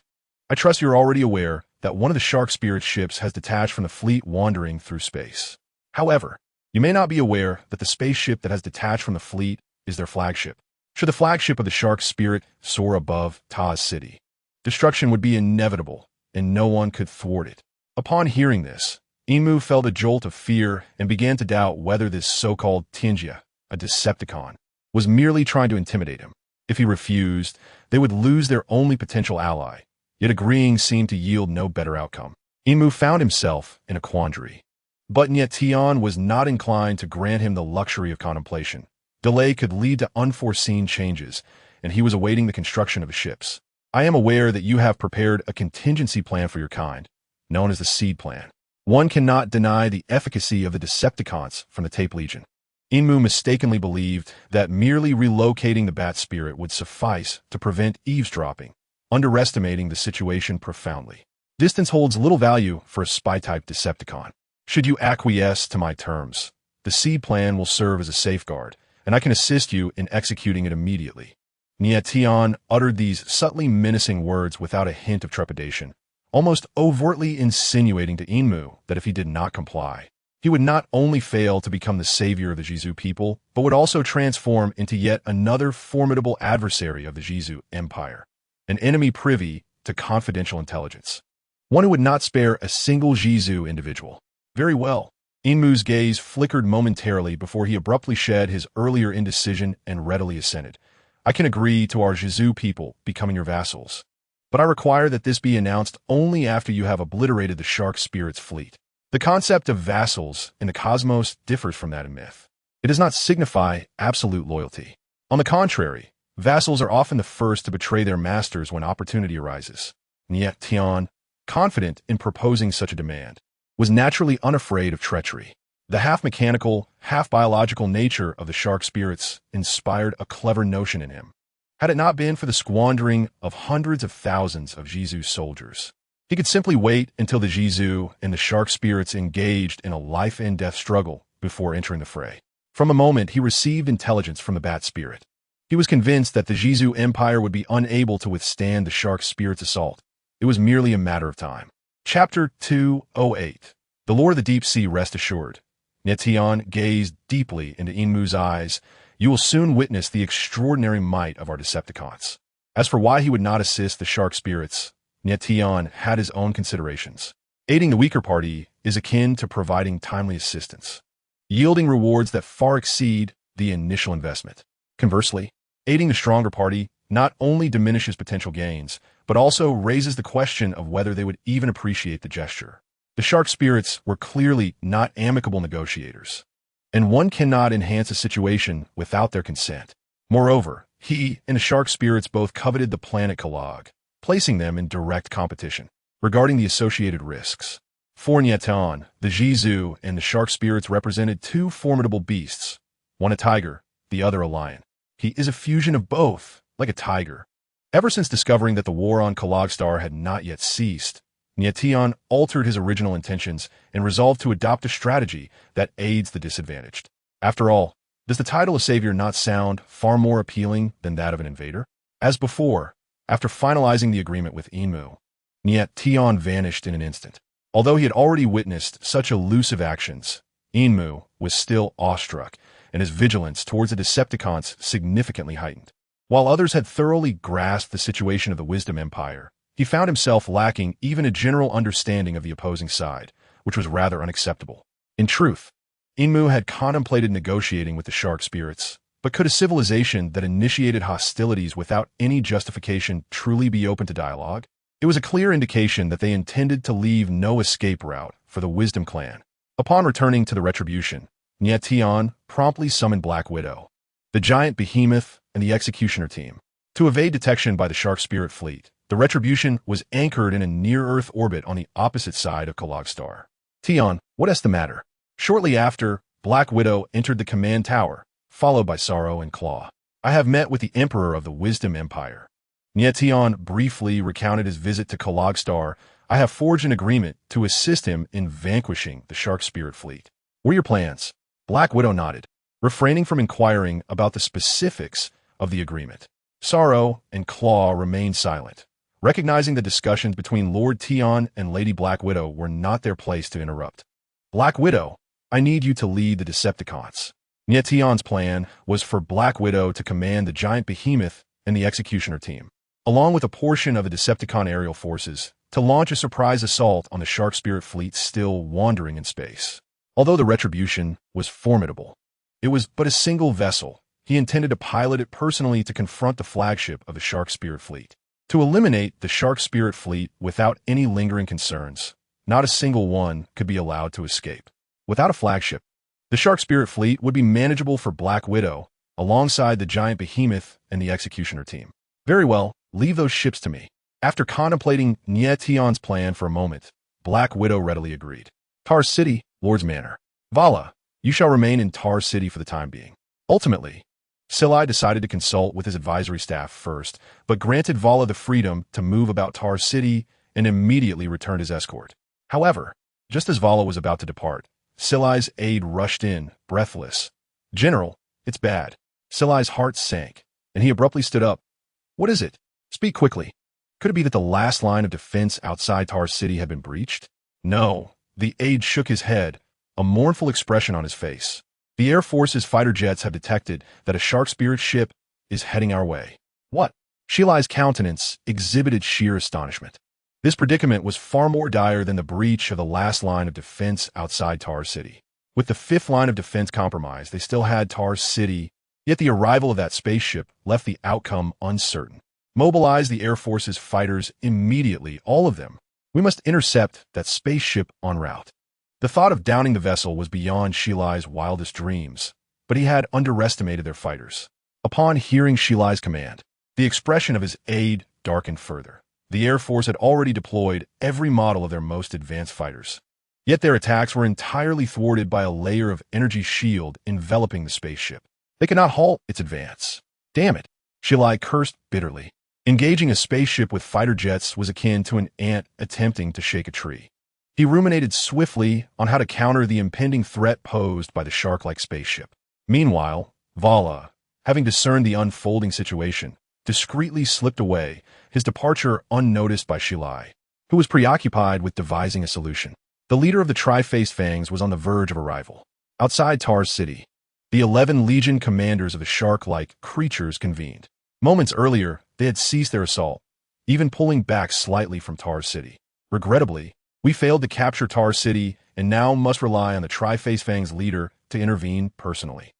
I trust you're already aware that one of the Shark Spirit ships has detached from the fleet wandering through space. However, you may not be aware that the spaceship that has detached from the fleet is their flagship. Should the flagship of the Shark Spirit soar above Taz City, destruction would be inevitable, and no one could thwart it. Upon hearing this, Ingmu felt a jolt of fear and began to doubt whether this so-called Tianjia, a Decepticon, was merely trying to intimidate him. If he refused, they would lose their only potential ally, yet agreeing seemed to yield no better outcome. Ingmu found himself in a quandary. But Nie Tian was not inclined to grant him the luxury of contemplation. Delay could lead to unforeseen changes, and he was awaiting the construction of his ships. I am aware that you have prepared a contingency plan for your kind, known as the Seed Plan. One cannot deny the efficacy of the Decepticons from the Tape Legion. Ingmu mistakenly believed that merely relocating the Bat Spirit would suffice to prevent eavesdropping, underestimating the situation profoundly. Distance holds little value for a spy-type Decepticon. Should you acquiesce to my terms, the Seed Plan will serve as a safeguard, and I can assist you in executing it immediately. Nie Tian uttered these subtly menacing words without a hint of trepidation, almost overtly insinuating to Ingmu that if he did not comply, he would not only fail to become the savior of the Jizu people, but would also transform into yet another formidable adversary of the Jizu Empire, an enemy privy to confidential intelligence, one who would not spare a single Jizu individual. Very well. Ingmu's gaze flickered momentarily before he abruptly shed his earlier indecision and readily assented. I can agree to our Jizu people becoming your vassals, but I require that this be announced only after you have obliterated the Shark Spirit's fleet. The concept of vassals in the cosmos differs from that in myth. It does not signify absolute loyalty. On the contrary, vassals are often the first to betray their masters when opportunity arises. Nie Tian, confident in proposing such a demand, was naturally unafraid of treachery. The half-mechanical, half-biological nature of the Shark Spirits inspired a clever notion in him. Had it not been for the squandering of hundreds of thousands of Jizu soldiers, he could simply wait until the Jizu and the Shark Spirits engaged in a life-and-death struggle before entering the fray. From a moment he received intelligence from the Bat Spirit. He was convinced that the Jizu Empire would be unable to withstand the Shark Spirit's assault. It was merely a matter of time. Chapter 208. The Lord of the Deep Sea, rest assured. Nie Tian gazed deeply into Ingmu's eyes. You will soon witness the extraordinary might of our Decepticons. As for why he would not assist the shark spirits, Nie Tian had his own considerations. Aiding the weaker party is akin to providing timely assistance, yielding rewards that far exceed the initial investment. Conversely, aiding the stronger party not only diminishes potential gains, but also raises the question of whether they would even appreciate the gesture. The shark spirits were clearly not amicable negotiators, and one cannot enhance a situation without their consent. Moreover, he and the shark spirits both coveted the planet Kalag, placing them in direct competition. Regarding the associated risks, for Nie Tian, the Jizu and the shark spirits represented two formidable beasts, one a tiger, the other a lion. He is a fusion of both, like a tiger. Ever since discovering that the war on Kalag Star had not yet ceased, Nie Tian altered his original intentions and resolved to adopt a strategy that aids the disadvantaged. After all, does the title of savior not sound far more appealing than that of an invader? As before, after finalizing the agreement with Enmu, Nie Tian vanished in an instant. Although he had already witnessed such elusive actions, Enmu was still awestruck, and his vigilance towards the Decepticons significantly heightened. While others had thoroughly grasped the situation of the Wisdom Empire, he found himself lacking even a general understanding of the opposing side, which was rather unacceptable. In truth, Enmu had contemplated negotiating with the shark spirits, but could a civilization that initiated hostilities without any justification truly be open to dialogue? It was a clear indication that they intended to leave no escape route for the Wisdom clan. Upon returning to the Retribution, Nie Tian promptly summoned Black Widow, the giant behemoth, and the Executioner team. To evade detection by the Shark Spirit fleet, the Retribution was anchored in a near-Earth orbit on the opposite side of Kalag Star. Tian, what is the matter? Shortly after, Black Widow entered the command tower, followed by Sorrow and Claw. I have met with the Emperor of the Wisdom Empire. Nie Tian briefly recounted his visit to Kalag Star. I have forged an agreement to assist him in vanquishing the Shark Spirit fleet. What are your plans? Black Widow nodded, refraining from inquiring about the specifics of the agreement. Sorrow and Claw remained silent, recognizing the discussions between Lord Tian and Lady Black Widow were not their place to interrupt. Black Widow, I need you to lead the Decepticons. Nie Tian's plan was for Black Widow to command the giant behemoth and the Executioner team, along with a portion of the Decepticon aerial forces, to launch a surprise assault on the Shark Spirit fleet still wandering in space. Although the Retribution was formidable, it was but a single vessel. He intended to pilot it personally to confront the flagship of the Shark Spirit fleet. To eliminate the Shark Spirit fleet without any lingering concerns, not a single one could be allowed to escape. Without a flagship, the Shark Spirit fleet would be manageable for Black Widow, alongside the giant behemoth and the Executioner team. Very well, leave those ships to me. After contemplating Nie Tian's plan for a moment, Black Widow readily agreed. Tar City, Lord's Manor. Vala, you shall remain in Tar City for the time being. Ultimately, Silai decided to consult with his advisory staff first, but granted Vala the freedom to move about Tar City and immediately returned his escort. However, just as Vala was about to depart, Silai's aide rushed in, breathless. General, it's bad. Silai's heart sank, and he abruptly stood up. What is it? Speak quickly. Could it be that the last line of defense outside Tar City had been breached? No. The aide shook his head, a mournful expression on his face. The Air Force's fighter jets have detected that a Shark Spirit ship is heading our way. What? Shilai's countenance exhibited sheer astonishment. This predicament was far more dire than the breach of the last line of defense outside Tar City. With the fifth line of defense compromised, they still had Tar City, yet the arrival of that spaceship left the outcome uncertain. Mobilize the Air Force's fighters immediately, all of them. We must intercept that spaceship en route. The thought of downing the vessel was beyond Shilai's wildest dreams, but he had underestimated their fighters. Upon hearing Shilai's command, the expression of his aide darkened further. The Air Force had already deployed every model of their most advanced fighters. Yet their attacks were entirely thwarted by a layer of energy shield enveloping the spaceship. They could not halt its advance. Damn it, Shilai cursed bitterly. Engaging a spaceship with fighter jets was akin to an ant attempting to shake a tree. He ruminated swiftly on how to counter the impending threat posed by the shark-like spaceship. Meanwhile, Vala, having discerned the unfolding situation, discreetly slipped away, his departure unnoticed by Shilai, who was preoccupied with devising a solution. The leader of the Tri-Faced Fangs was on the verge of arrival. Outside Tar City, the 11 Legion commanders of the shark-like creatures convened. Moments earlier, They had ceased their assault, even pulling back slightly from Tar City. Regrettably, we failed to capture Tar City and now must rely on the Tri-Face Fang's leader to intervene personally.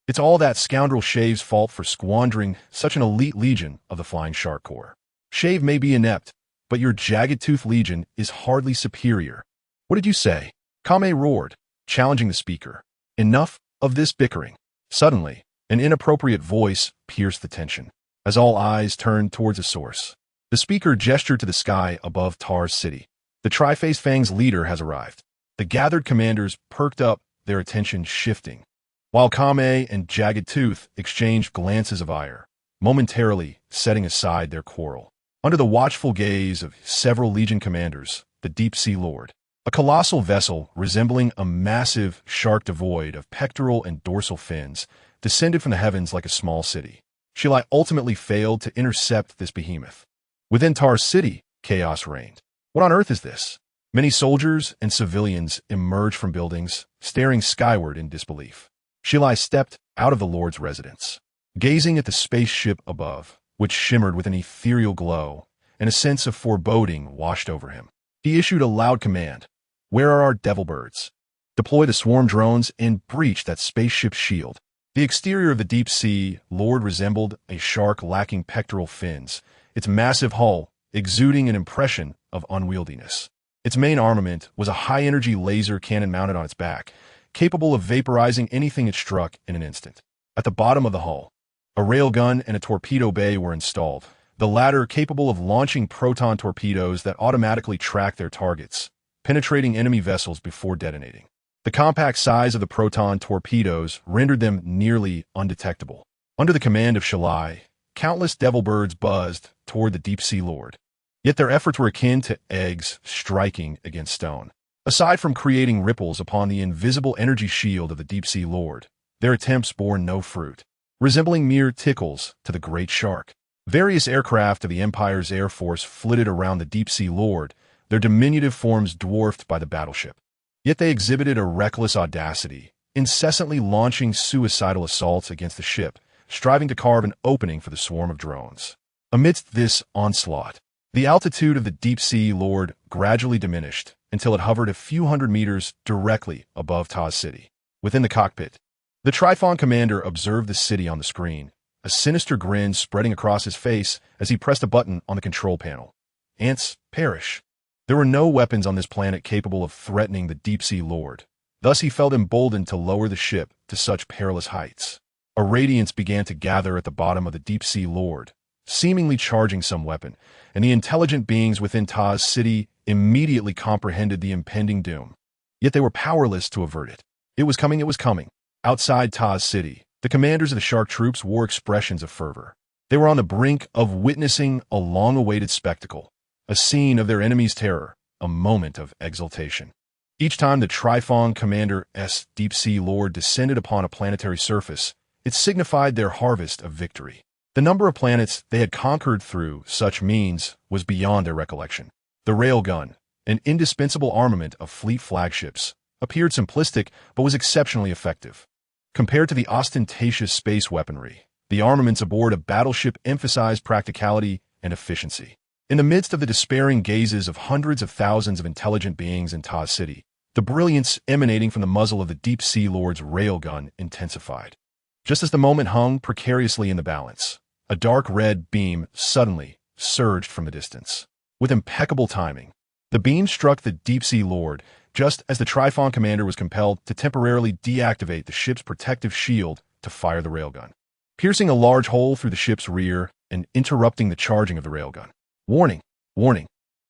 It's all that scoundrel Shave's fault for squandering such an elite legion of the Flying Shark Corps. Shave may be inept, but your Jagged Tooth Legion is hardly superior. What did you say? Kame roared, challenging the speaker. Enough of this bickering. Suddenly, an inappropriate voice pierced the tension, as all eyes turned towards the source. The speaker gestured to the sky above Tar City. The Tri-Face Fang's leader has arrived. The gathered commanders perked up, their attention shifting, while Kame and Jagged Tooth exchanged glances of ire, momentarily setting aside their quarrel. Under the watchful gaze of several Legion commanders, the Deep Sea Lord, a colossal vessel resembling a massive shark devoid of pectoral and dorsal fins, descended from the heavens like a small city. Shilai ultimately failed to intercept this behemoth. Within Tar City, chaos reigned. What on earth is this? Many soldiers and civilians emerged from buildings, staring skyward in disbelief. Shilai stepped out of the Lord's residence, gazing at the spaceship above, which shimmered with an ethereal glow, and a sense of foreboding washed over him. He issued a loud command. Where are our devil birds? Deploy the swarm drones and breach that spaceship's shield. The exterior of the Deep Sea Lord resembled a shark lacking pectoral fins, its massive hull exuding an impression of unwieldiness. Its main armament was a high-energy laser cannon mounted on its back, capable of vaporizing anything it struck in an instant. At the bottom of the hull, a railgun and a torpedo bay were installed, the latter capable of launching proton torpedoes that automatically track their targets, penetrating enemy vessels before detonating. The compact size of the proton torpedoes rendered them nearly undetectable. Under the command of Shilai, countless devil birds buzzed toward the Deep Sea Lord. Yet their efforts were akin to eggs striking against stone. Aside from creating ripples upon the invisible energy shield of the Deep Sea Lord, their attempts bore no fruit, resembling mere tickles to the great shark. Various aircraft of the Empire's Air Force flitted around the Deep Sea Lord, their diminutive forms dwarfed by the battleship. Yet they exhibited a reckless audacity, incessantly launching suicidal assaults against the ship, striving to carve an opening for the swarm of drones. Amidst this onslaught, the altitude of the Deep Sea Lord gradually diminished until it hovered a few hundred meters directly above Taz City. Within the cockpit, the Trifon commander observed the city on the screen, a sinister grin spreading across his face as he pressed a button on the control panel. Ants perish. There were no weapons on this planet capable of threatening the Deep Sea Lord. Thus he felt emboldened to lower the ship to such perilous heights. A radiance began to gather at the bottom of the Deep Sea Lord, seemingly charging some weapon, and the intelligent beings within Taz City immediately comprehended the impending doom. Yet they were powerless to avert it. It was coming, it was coming. Outside Taz City, the commanders of the shark troops wore expressions of fervor. They were on the brink of witnessing a long-awaited spectacle, a scene of their enemy's terror, a moment of exultation. Each time the Trifon Commander's Deep Sea Lord descended upon a planetary surface, it signified their harvest of victory. The number of planets they had conquered through such means was beyond their recollection. The railgun, an indispensable armament of fleet flagships, appeared simplistic but was exceptionally effective. Compared to the ostentatious space weaponry, the armaments aboard a battleship emphasized practicality and efficiency. In the midst of the despairing gazes of hundreds of thousands of intelligent beings in Taz City, the brilliance emanating from the muzzle of the Deep Sea Lord's railgun intensified. Just as the moment hung precariously in the balance, a dark red beam suddenly surged from the distance. With impeccable timing, the beam struck the Deep Sea Lord just as the Trifon commander was compelled to temporarily deactivate the ship's protective shield to fire the railgun, piercing a large hole through the ship's rear and interrupting the charging of the railgun. Warning, warning.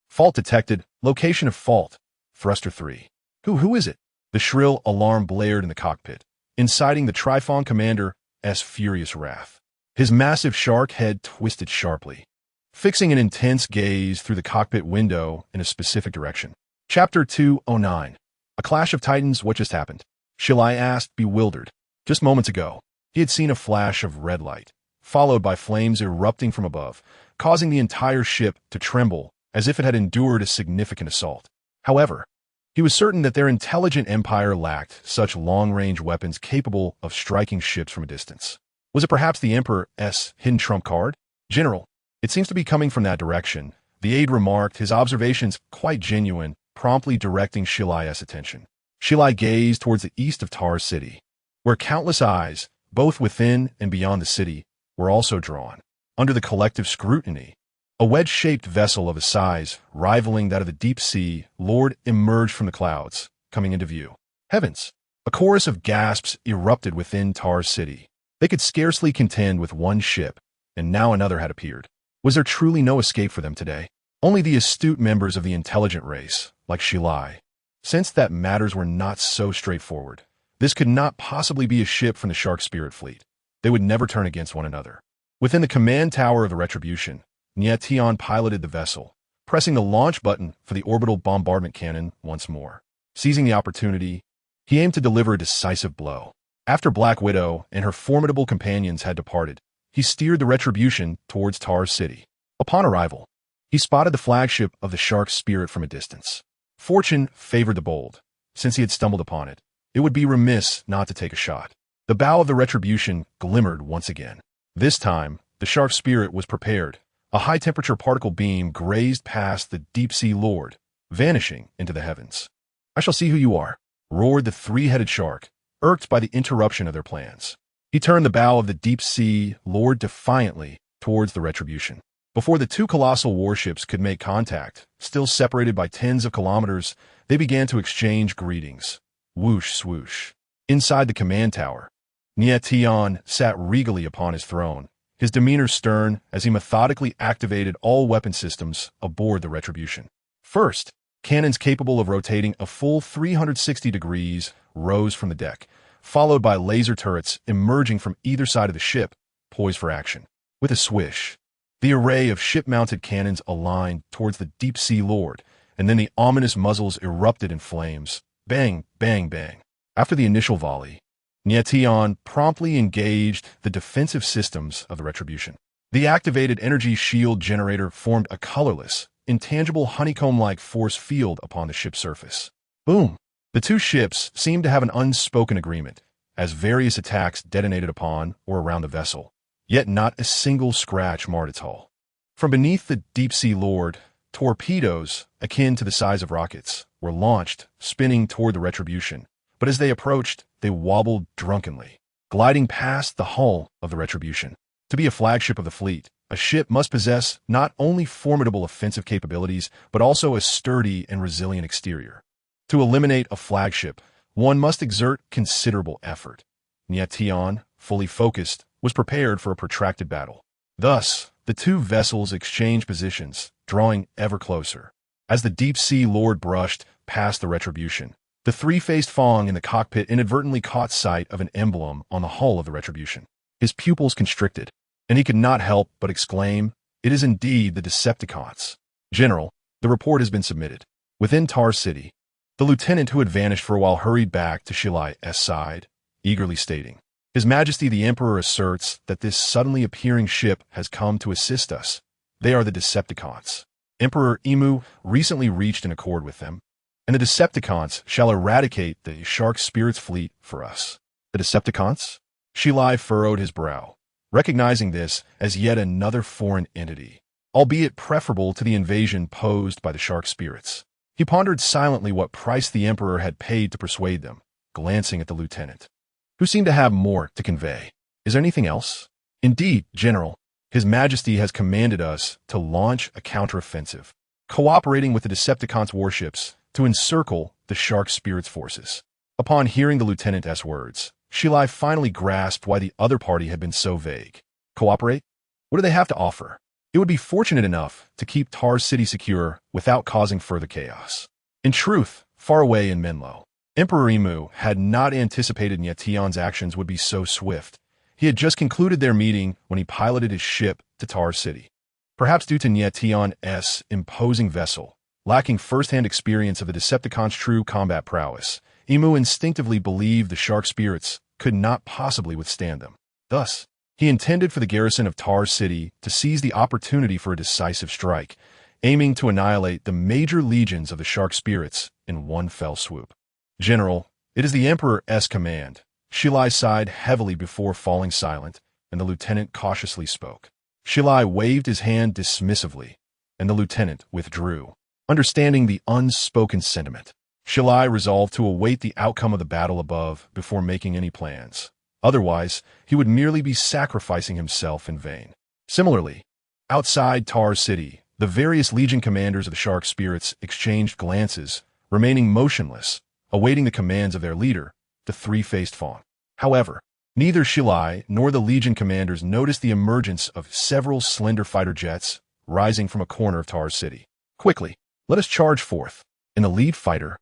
Fault detected, location of fault, thruster 3. Who is it? The shrill alarm blared in the cockpit, inciting the Trifon commander's furious wrath. His massive shark head twisted sharply, fixing an intense gaze through the cockpit window in a specific direction. Chapter 209. A Clash of Titans. What just happened? Shilai asked, bewildered. Just moments ago, he had seen a flash of red light, followed by flames erupting from above, causing the entire ship to tremble as if it had endured a significant assault. However, he was certain that their intelligent empire lacked such long-range weapons capable of striking ships from a distance. Was it perhaps the Emperor's hidden trump card? General, it seems to be coming from that direction, the aide remarked, his observations quite genuine, promptly directing Shilai's attention. Shilai gazed towards the east of Tar City, where countless eyes, both within and beyond the city, were also drawn. Under the collective scrutiny, a wedge-shaped vessel of a size rivaling that of the deep-sea lord emerged from the clouds, coming into view. Heavens! A chorus of gasps erupted within Tar City. They could scarcely contend with one ship, and now another had appeared. Was there truly no escape for them today? Only the astute members of the intelligent race, like Shilai, sensed that matters were not so straightforward. This could not possibly be a ship from the Shark Spirit fleet. They would never turn against one another. Within the command tower of the Retribution, Nie Tian piloted the vessel, pressing the launch button for the orbital bombardment cannon once more. Seizing the opportunity, he aimed to deliver a decisive blow. After Black Widow and her formidable companions had departed, he steered the Retribution towards Tar City. Upon arrival, he spotted the flagship of the Shark Spirit from a distance. Fortune favored the bold. Since he had stumbled upon it, it would be remiss not to take a shot. The bow of the Retribution glimmered once again. This time, the Shark Spirit was prepared. A high-temperature particle beam grazed past the deep-sea lord, vanishing into the heavens. "I shall see who you are," roared the three-headed shark, irked by the interruption of their plans. He turned the bow of the deep-sea lord defiantly towards the Retribution. Before the two colossal warships could make contact, still separated by tens of kilometers, they began to exchange greetings. Whoosh, swoosh. Inside the command tower, Nie Tian sat regally upon his throne, his demeanor stern as he methodically activated all weapon systems aboard the Retribution. First, cannons capable of rotating a full 360 degrees rose from the deck, followed by laser turrets emerging from either side of the ship, poised for action. With a swish, the array of ship-mounted cannons aligned towards the deep-sea lord, and then the ominous muzzles erupted in flames. Bang, bang, bang. After the initial volley, Nie Tian promptly engaged the defensive systems of the Retribution. The activated energy shield generator formed a colorless, intangible honeycomb-like force field upon the ship's surface. Boom! The two ships seemed to have an unspoken agreement, as various attacks detonated upon or around the vessel, yet not a single scratch marred its hull. From beneath the deep-sea lord, torpedoes, akin to the size of rockets, were launched, spinning toward the Retribution, but as they approached, they wobbled drunkenly, gliding past the hull of the Retribution. To be a flagship of the fleet, a ship must possess not only formidable offensive capabilities, but also a sturdy and resilient exterior. To eliminate a flagship, one must exert considerable effort. Nie Tian, fully focused, was prepared for a protracted battle. Thus, the two vessels exchanged positions, drawing ever closer. As the deep-sea lord brushed past the Retribution, the three-faced Fong in the cockpit inadvertently caught sight of an emblem on the hull of the Retribution. His pupils constricted, and he could not help but exclaim, "It is indeed the Decepticons." "General, the report has been submitted." Within Tar City, the lieutenant who had vanished for a while hurried back to Shilai's side, eagerly stating, "His Majesty the Emperor asserts that this suddenly appearing ship has come to assist us. They are the Decepticons. Emperor Emu recently reached an accord with them, and the Decepticons shall eradicate the Shark Spirit's fleet for us." "The Decepticons?" Shilai furrowed his brow, recognizing this as yet another foreign entity, albeit preferable to the invasion posed by the Shark Spirits. He pondered silently what price the Emperor had paid to persuade them, glancing at the lieutenant, who seemed to have more to convey. "Is there anything else?" "Indeed, General, His Majesty has commanded us to launch a counteroffensive, cooperating with the Decepticons' warships to encircle the Shark Spirit's forces." Upon hearing the lieutenant's words, Shilai finally grasped why the other party had been so vague. Cooperate? What do they have to offer? It would be fortunate enough to keep Tar City secure without causing further chaos. In truth, far away in Menlo, Emperor Emu had not anticipated Nie Tian's actions would be so swift. He had just concluded their meeting when he piloted his ship to Tar City. Perhaps due to Nie Tian's imposing vessel, lacking first-hand experience of the Decepticons' true combat prowess, Emu instinctively believed the Shark Spirits could not possibly withstand them. Thus, he intended for the garrison of Tar City to seize the opportunity for a decisive strike, aiming to annihilate the major legions of the Shark Spirits in one fell swoop. "General, it is the Emperor's command." Shilai sighed heavily before falling silent, and the lieutenant cautiously spoke. Shilai waved his hand dismissively, and the lieutenant withdrew. Understanding the unspoken sentiment, Shilai resolved to await the outcome of the battle above before making any plans. Otherwise, he would merely be sacrificing himself in vain. Similarly, outside Tar City, the various Legion commanders of the Shark Spirits exchanged glances, remaining motionless, awaiting the commands of their leader, the three-faced fawn. However, neither Shilai nor the Legion commanders noticed the emergence of several slender fighter jets rising from a corner of Tar City. Quickly, let us charge forth. And the lead fighter,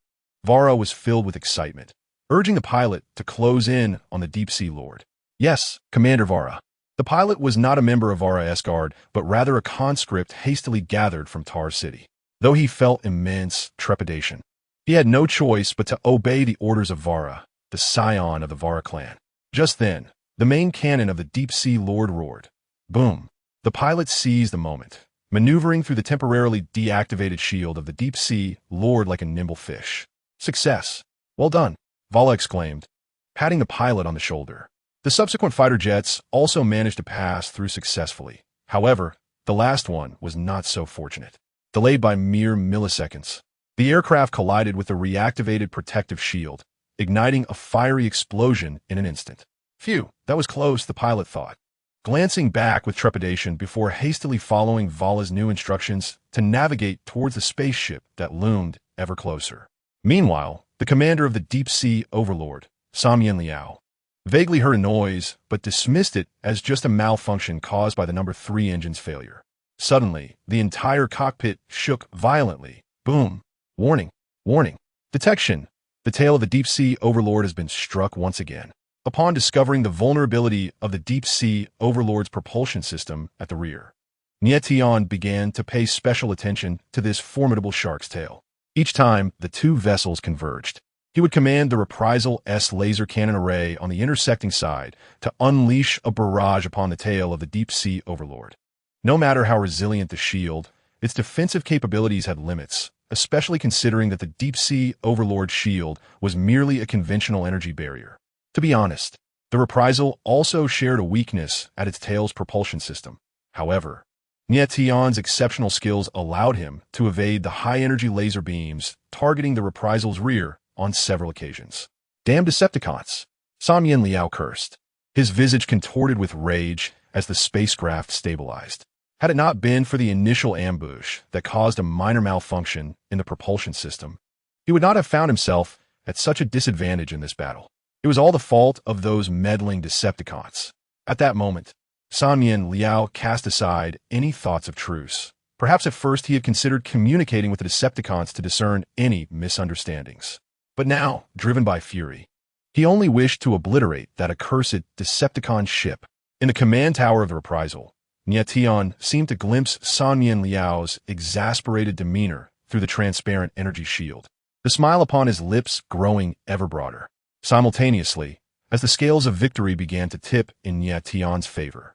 Vara, was filled with excitement, urging the pilot to close in on the Deep-Sea Lord. Yes, Commander Vara. The pilot was not a member of Vara's guard, but rather a conscript hastily gathered from Tar City. Though he felt immense trepidation, he had no choice but to obey the orders of Vara, the scion of the Vara clan. Just then, the main cannon of the Deep-Sea Lord roared. Boom! The pilot seized the moment, maneuvering through the temporarily deactivated shield of the Deep-Sea Lord like a nimble fish. Success! Well done! Vala exclaimed, patting the pilot on the shoulder. The subsequent fighter jets also managed to pass through successfully. However, the last one was not so fortunate. Delayed by mere milliseconds, the aircraft collided with the reactivated protective shield, igniting a fiery explosion in an instant. Phew, that was close, the pilot thought, glancing back with trepidation before hastily following Vala's new instructions to navigate towards the spaceship that loomed ever closer. Meanwhile, the commander of the Deep-Sea Overlord, Samyen Liao, vaguely heard a noise but dismissed it as just a malfunction caused by the number 3 engine's failure. Suddenly, the entire cockpit shook violently. Boom! Warning! Warning! Detection! The tail of the Deep-Sea Overlord has been struck once again. Upon discovering the vulnerability of the Deep-Sea Overlord's propulsion system at the rear, Nie Tian began to pay special attention to this formidable shark's tail. Each time the two vessels converged, he would command the Reprisal S laser cannon array on the intersecting side to unleash a barrage upon the tail of the Deep-Sea Overlord. No matter how resilient the shield, its defensive capabilities had limits, especially considering that the Deep-Sea Overlord's shield was merely a conventional energy barrier. To be honest, the Reprisal also shared a weakness at its tail's propulsion system. However, Nie Tian's exceptional skills allowed him to evade the high-energy laser beams targeting the Reprisal's rear on several occasions. Damn Decepticons! Samyen Liao cursed, his visage contorted with rage as the spacecraft stabilized. Had it not been for the initial ambush that caused a minor malfunction in the propulsion system, he would not have found himself at such a disadvantage in this battle. It was all the fault of those meddling Decepticons. At that moment, Samyen Liao cast aside any thoughts of truce. Perhaps at first he had considered communicating with the Decepticons to discern any misunderstandings. But now, driven by fury, he only wished to obliterate that accursed Decepticon ship. In the command tower of the Reprisal, Nie Tian seemed to glimpse Samyen Liao's exasperated demeanor through the transparent energy shield, the smile upon his lips growing ever broader. Simultaneously, as the scales of victory began to tip in Nie Tian's favor,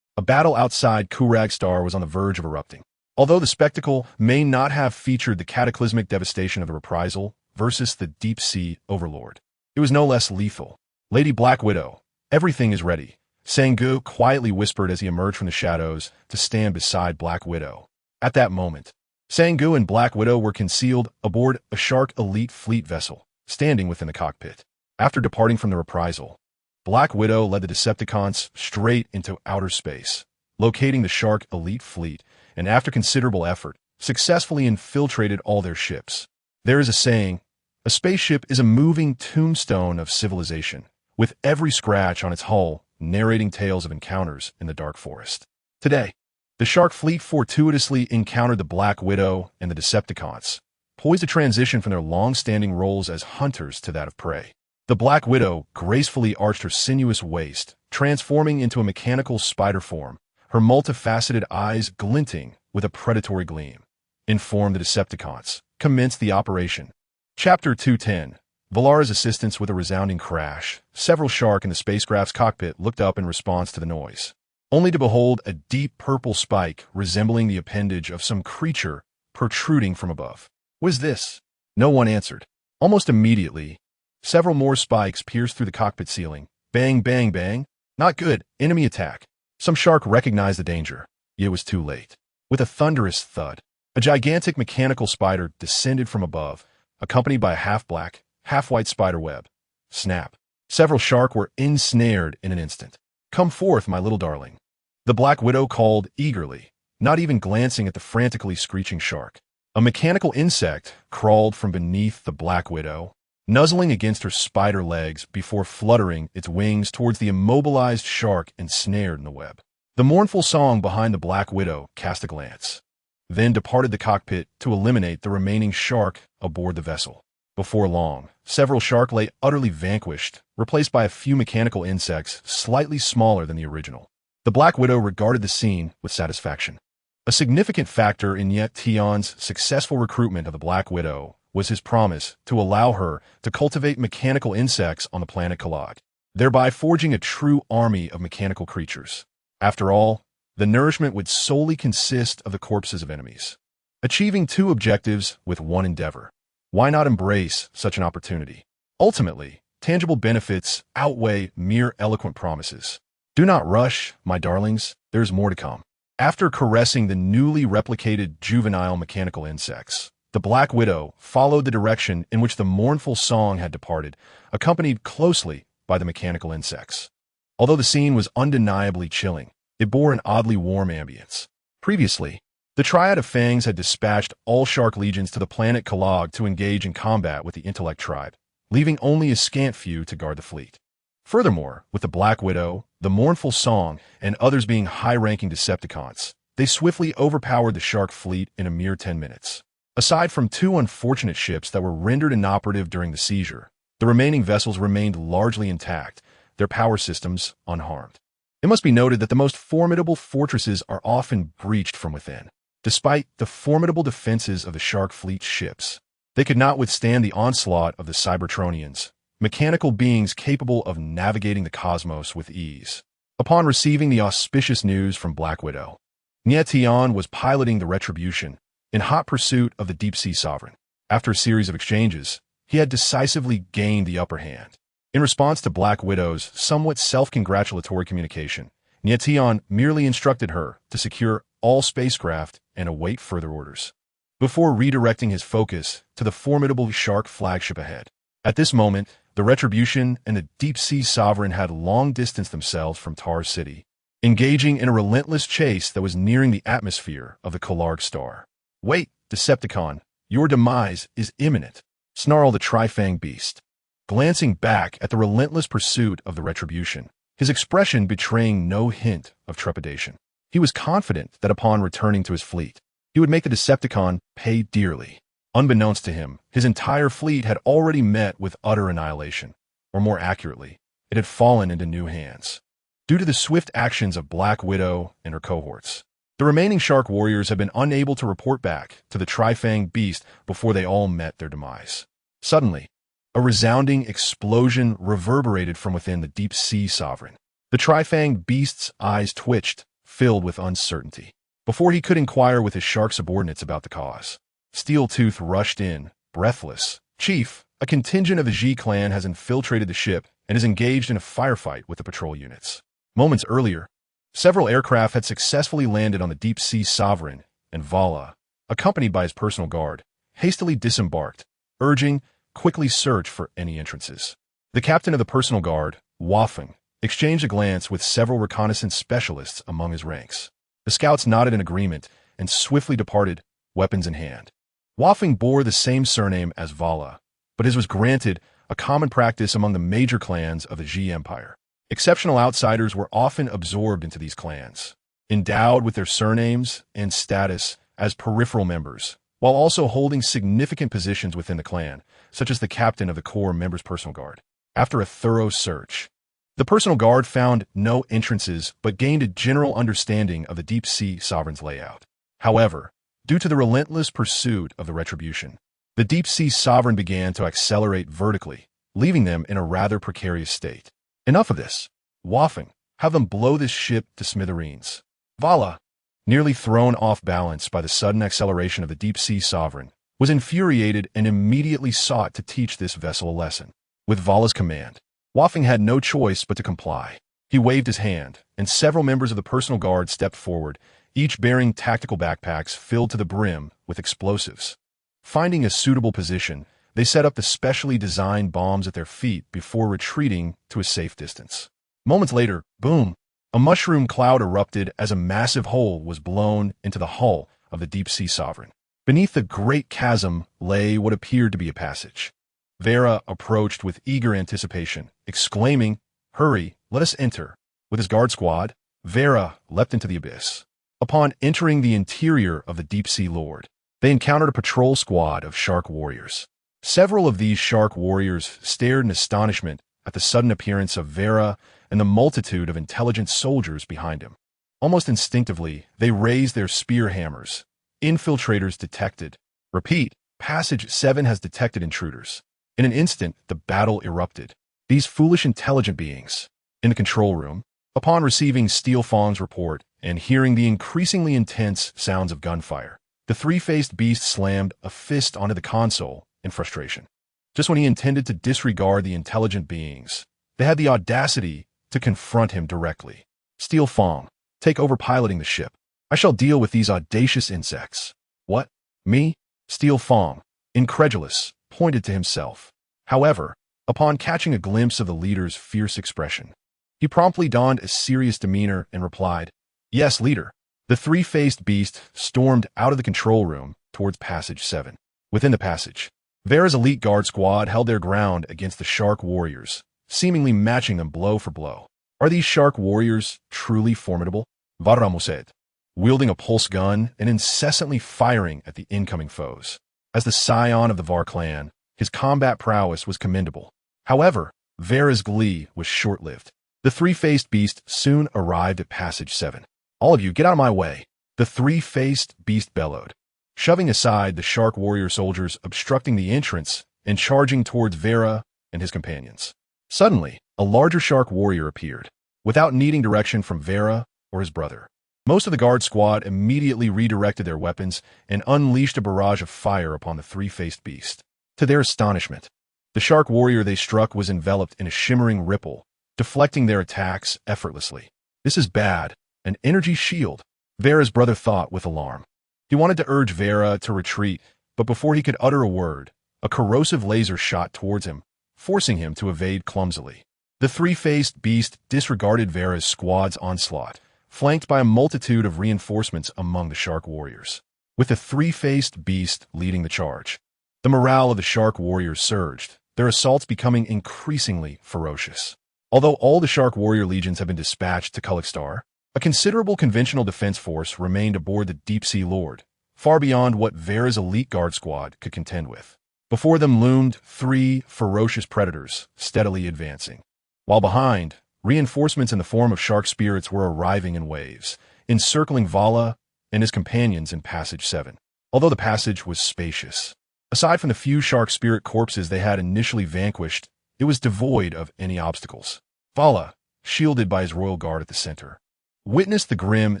a battle outside Kurag Star was on the verge of erupting. Although the spectacle may not have featured the cataclysmic devastation of the Reprisal versus the Deep-Sea Overlord, it was no less lethal. Lady Black Widow, everything is ready, Sang-gu quietly whispered as he emerged from the shadows to stand beside Black Widow. At that moment, Sang-gu and Black Widow were concealed aboard a Shark Elite Fleet vessel, standing within the cockpit. After departing from the Reprisal, Black Widow led the Decepticons straight into outer space, locating the Shark Elite Fleet, and after considerable effort, successfully infiltrated all their ships. There is a saying, a spaceship is a moving tombstone of civilization, with every scratch on its hull narrating tales of encounters in the dark forest. Today, the Shark Fleet fortuitously encountered the Black Widow and the Decepticons, poised to transition from their long-standing roles as hunters to that of prey. The Black Widow gracefully arched her sinuous waist, transforming into a mechanical spider form, her multifaceted eyes glinting with a predatory gleam. Informed the Decepticons, commenced the operation. Chapter 210. Valara's assistance with a resounding crash. Several Shark in the spacecraft's cockpit looked up in response to the noise, only to behold a deep purple spike resembling the appendage of some creature protruding from above. Was this? No one answered. Almost immediately, several more spikes pierced through the cockpit ceiling. Bang, bang, bang. Not good. Enemy attack. Some Shark recognized the danger. It was too late. With a thunderous thud, a gigantic mechanical spider descended from above, accompanied by a half-black, half-white spider web. Snap. Several shark were ensnared in an instant. "Come forth, my little darling," the Black Widow called eagerly, not even glancing at the frantically screeching shark. A mechanical insect crawled from beneath the Black Widow, nuzzling against her spider legs before fluttering its wings towards the immobilized shark ensnared in the web. The mournful song behind the Black Widow cast a glance, then departed the cockpit to eliminate the remaining shark aboard the vessel. Before long, several shark lay utterly vanquished, replaced by a few mechanical insects slightly smaller than the original. The Black Widow regarded the scene with satisfaction. A significant factor in Nie Tian's successful recruitment of the Black Widow was his promise to allow her to cultivate mechanical insects on the planet Kalag, thereby forging a true army of mechanical creatures. After all, the nourishment would solely consist of the corpses of enemies. Achieving two objectives with one endeavor. Why not embrace such an opportunity? Ultimately, tangible benefits outweigh mere eloquent promises. Do not rush, my darlings, there is more to come. After caressing the newly replicated juvenile mechanical insects, the Black Widow followed the direction in which the mournful song had departed, accompanied closely by the mechanical insects. Although the scene was undeniably chilling, it bore an oddly warm ambience. Previously, the Triad of Fangs had dispatched all shark legions to the planet Kalag to engage in combat with the Intellect tribe, leaving only a scant few to guard the fleet. Furthermore, with the Black Widow, the mournful song, and others being high-ranking Decepticons, they swiftly overpowered the shark fleet in a mere 10 minutes. Aside from two unfortunate ships that were rendered inoperative during the seizure, the remaining vessels remained largely intact, their power systems unharmed. It must be noted that the most formidable fortresses are often breached from within. Despite the formidable defenses of the Shark Fleet's ships, they could not withstand the onslaught of the Cybertronians, mechanical beings capable of navigating the cosmos with ease. Upon receiving the auspicious news from Black Widow, Nie Tian was piloting the Retribution in hot pursuit of the Deep-Sea Sovereign. After a series of exchanges, he had decisively gained the upper hand. In response to Black Widow's somewhat self-congratulatory communication, Nie Tian merely instructed her to secure all spacecraft and await further orders, before redirecting his focus to the formidable Shark flagship ahead. At this moment, the Retribution and the Deep-Sea Sovereign had long distanced themselves from Tar City, engaging in a relentless chase that was nearing the atmosphere of the Kalarg star. "Wait, Decepticon, your demise is imminent," snarled the Tri-Fang beast, glancing back at the relentless pursuit of the Retribution, his expression betraying no hint of trepidation. He was confident that upon returning to his fleet, he would make the Decepticon pay dearly. Unbeknownst to him, his entire fleet had already met with utter annihilation, or more accurately, it had fallen into new hands, due to the swift actions of Black Widow and her cohorts. The remaining Shark warriors had been unable to report back to the Tri-Fang beast before they all met their demise. Suddenly, a resounding explosion reverberated from within the Deep-Sea Sovereign. The Tri-Fang beast's eyes twitched, filled with uncertainty. Before he could inquire with his shark subordinates about the cause, Steel Tooth rushed in, breathless. "Chief, a contingent of the G clan has infiltrated the ship and is engaged in a firefight with the patrol units." Moments earlier, several aircraft had successfully landed on the Deep-Sea Sovereign, and Vala, accompanied by his personal guard, hastily disembarked, urging, "Quickly search for any entrances." The captain of the personal guard, Wafeng, exchanged a glance with several reconnaissance specialists among his ranks. The scouts nodded in agreement and swiftly departed, weapons in hand. Wafeng bore the same surname as Vala, but his was granted, a common practice among the major clans of the G Empire. Exceptional outsiders were often absorbed into these clans, endowed with their surnames and status as peripheral members, while also holding significant positions within the clan, such as the captain of the core member's personal guard. After a thorough search, the personal guard found no entrances but gained a general understanding of the Deep-Sea Sovereign's layout. However, due to the relentless pursuit of the Retribution, the Deep-Sea Sovereign began to accelerate vertically, leaving them in a rather precarious state. "Enough of this. Wafeng, have them blow this ship to smithereens." Vala, nearly thrown off balance by the sudden acceleration of the Deep-Sea Sovereign, was infuriated and immediately sought to teach this vessel a lesson. With Vala's command, Wafeng had no choice but to comply. He waved his hand, and several members of the personal guard stepped forward, each bearing tactical backpacks filled to the brim with explosives. Finding a suitable position, they set up the specially designed bombs at their feet before retreating to a safe distance. Moments later, boom! A mushroom cloud erupted as a massive hole was blown into the hull of the deep-sea Sovereign. Beneath the great chasm lay what appeared to be a passage. Vera approached with eager anticipation, exclaiming, "Hurry, let us enter." With his guard squad, Vera leapt into the abyss. Upon entering the interior of the deep-sea lord, they encountered a patrol squad of shark warriors. Several of these shark warriors stared in astonishment at the sudden appearance of Vera and the multitude of intelligent soldiers behind him. Almost instinctively, they raised their spear hammers. Infiltrators detected. Repeat, Passage 7 has detected intruders. In an instant, the battle erupted. These foolish intelligent beings. In the control room, upon receiving Steel Fang's report and hearing the increasingly intense sounds of gunfire, the three-faced beast slammed a fist onto the console in frustration. Just when he intended to disregard the intelligent beings, they had the audacity to confront him directly. "Steel Fang, take over piloting the ship. I shall deal with these audacious insects." "What? Me?" Steel Fang, incredulous, pointed to himself. However, upon catching a glimpse of the leader's fierce expression, he promptly donned a serious demeanor and replied, "Yes, leader." The three-faced beast stormed out of the control room towards Passage 7. Within the passage, Vera's elite guard squad held their ground against the shark warriors, seemingly matching them blow for blow. Are these shark warriors truly formidable? Varamo said, wielding a pulse gun and incessantly firing at the incoming foes. As the scion of the Var clan, his combat prowess was commendable. However, Vera's glee was short-lived. The three-faced beast soon arrived at Passage 7. "All of you, get out of my way," the three-faced beast bellowed, shoving aside the shark warrior soldiers obstructing the entrance and charging towards Vera and his companions. Suddenly, a larger shark warrior appeared, without needing direction from Vera or his brother. Most of the guard squad immediately redirected their weapons and unleashed a barrage of fire upon the three-faced beast. To their astonishment, the shark warrior they struck was enveloped in a shimmering ripple, deflecting their attacks effortlessly. "This is bad. An energy shield," Vera's brother thought with alarm. He wanted to urge Vera to retreat, but before he could utter a word, a corrosive laser shot towards him, forcing him to evade clumsily. The three-faced beast disregarded Vera's squad's onslaught, flanked by a multitude of reinforcements among the shark warriors. With the three-faced beast leading the charge, the morale of the shark warriors surged, their assaults becoming increasingly ferocious. Although all the shark warrior legions have been dispatched to Kulikstar, a considerable conventional defense force remained aboard the deep-sea lord, far beyond what Vera's elite guard squad could contend with. Before them loomed three ferocious predators, steadily advancing. While behind, reinforcements in the form of shark spirits were arriving in waves, encircling Vala and his companions in Passage 7. Although the passage was spacious, aside from the few shark spirit corpses they had initially vanquished, it was devoid of any obstacles. Vala, shielded by his royal guard at the center, witnessed the grim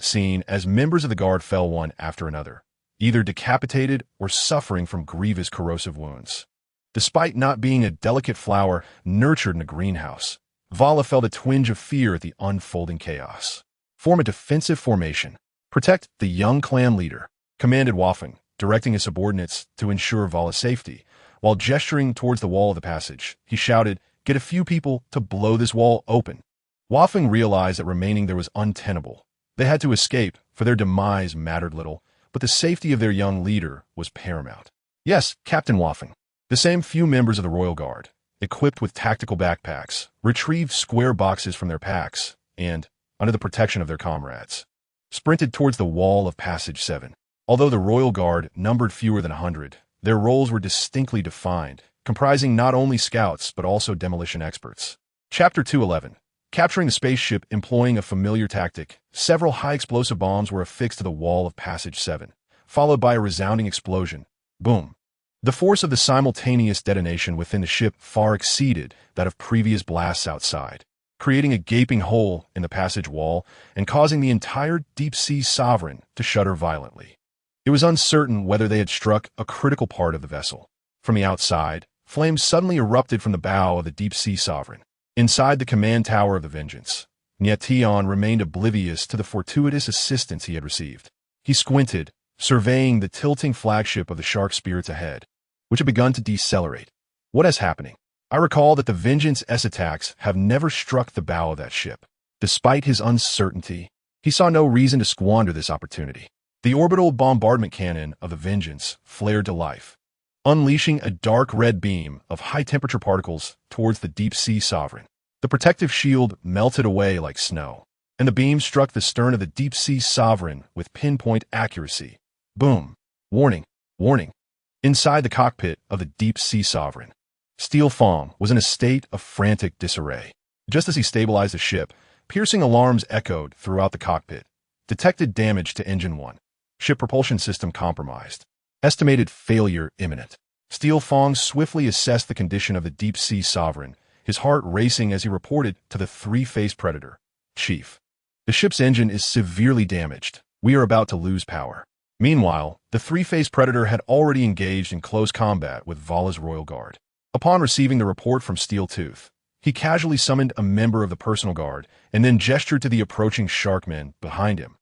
scene as members of the guard fell one after another, either decapitated or suffering from grievous corrosive wounds. Despite not being a delicate flower nurtured in a greenhouse, Vala felt a twinge of fear at the unfolding chaos. "Form a defensive formation. Protect the young clan leader," commanded Wafeng, directing his subordinates to ensure Vala's safety. While gesturing towards the wall of the passage, he shouted, "Get a few people to blow this wall open." Wafeng realized that remaining there was untenable. They had to escape, for their demise mattered little, but the safety of their young leader was paramount. "Yes, Captain Wafeng." The same few members of the Royal Guard, equipped with tactical backpacks, retrieved square boxes from their packs and, under the protection of their comrades, sprinted towards the wall of Passage 7. Although the Royal Guard numbered fewer than 100, their roles were distinctly defined, comprising not only scouts but also demolition experts. Chapter 211. Capturing the spaceship employing a familiar tactic, several high-explosive bombs were affixed to the wall of Passage 7, followed by a resounding explosion. Boom. The force of the simultaneous detonation within the ship far exceeded that of previous blasts outside, creating a gaping hole in the passage wall and causing the entire deep-sea Sovereign to shudder violently. It was uncertain whether they had struck a critical part of the vessel. From the outside, flames suddenly erupted from the bow of the deep-sea Sovereign. Inside the command tower of the Vengeance, Nie Tian remained oblivious to the fortuitous assistance he had received. He squinted, surveying the tilting flagship of the shark spirits ahead, which had begun to decelerate. What is happening? I recall that the Vengeance S attacks have never struck the bow of that ship. Despite his uncertainty, he saw no reason to squander this opportunity. The orbital bombardment cannon of the Vengeance flared to life, unleashing a dark red beam of high-temperature particles towards the deep-sea sovereign. The protective shield melted away like snow, and the beam struck the stern of the deep-sea sovereign with pinpoint accuracy. Boom! Warning! Warning! Inside the cockpit of the deep-sea sovereign, Steel Fong was in a state of frantic disarray. Just as he stabilized the ship, piercing alarms echoed throughout the cockpit. Detected damage to Engine 1. Ship propulsion system compromised. Estimated failure imminent. Steel Fong swiftly assessed the condition of the deep-sea sovereign, his heart racing as he reported to the three-faced predator. Chief, the ship's engine is severely damaged. We are about to lose power. Meanwhile, the three-faced predator had already engaged in close combat with Vala's Royal Guard. Upon receiving the report from Steel Tooth, he casually summoned a member of the personal guard and then gestured to the approaching sharkmen behind him.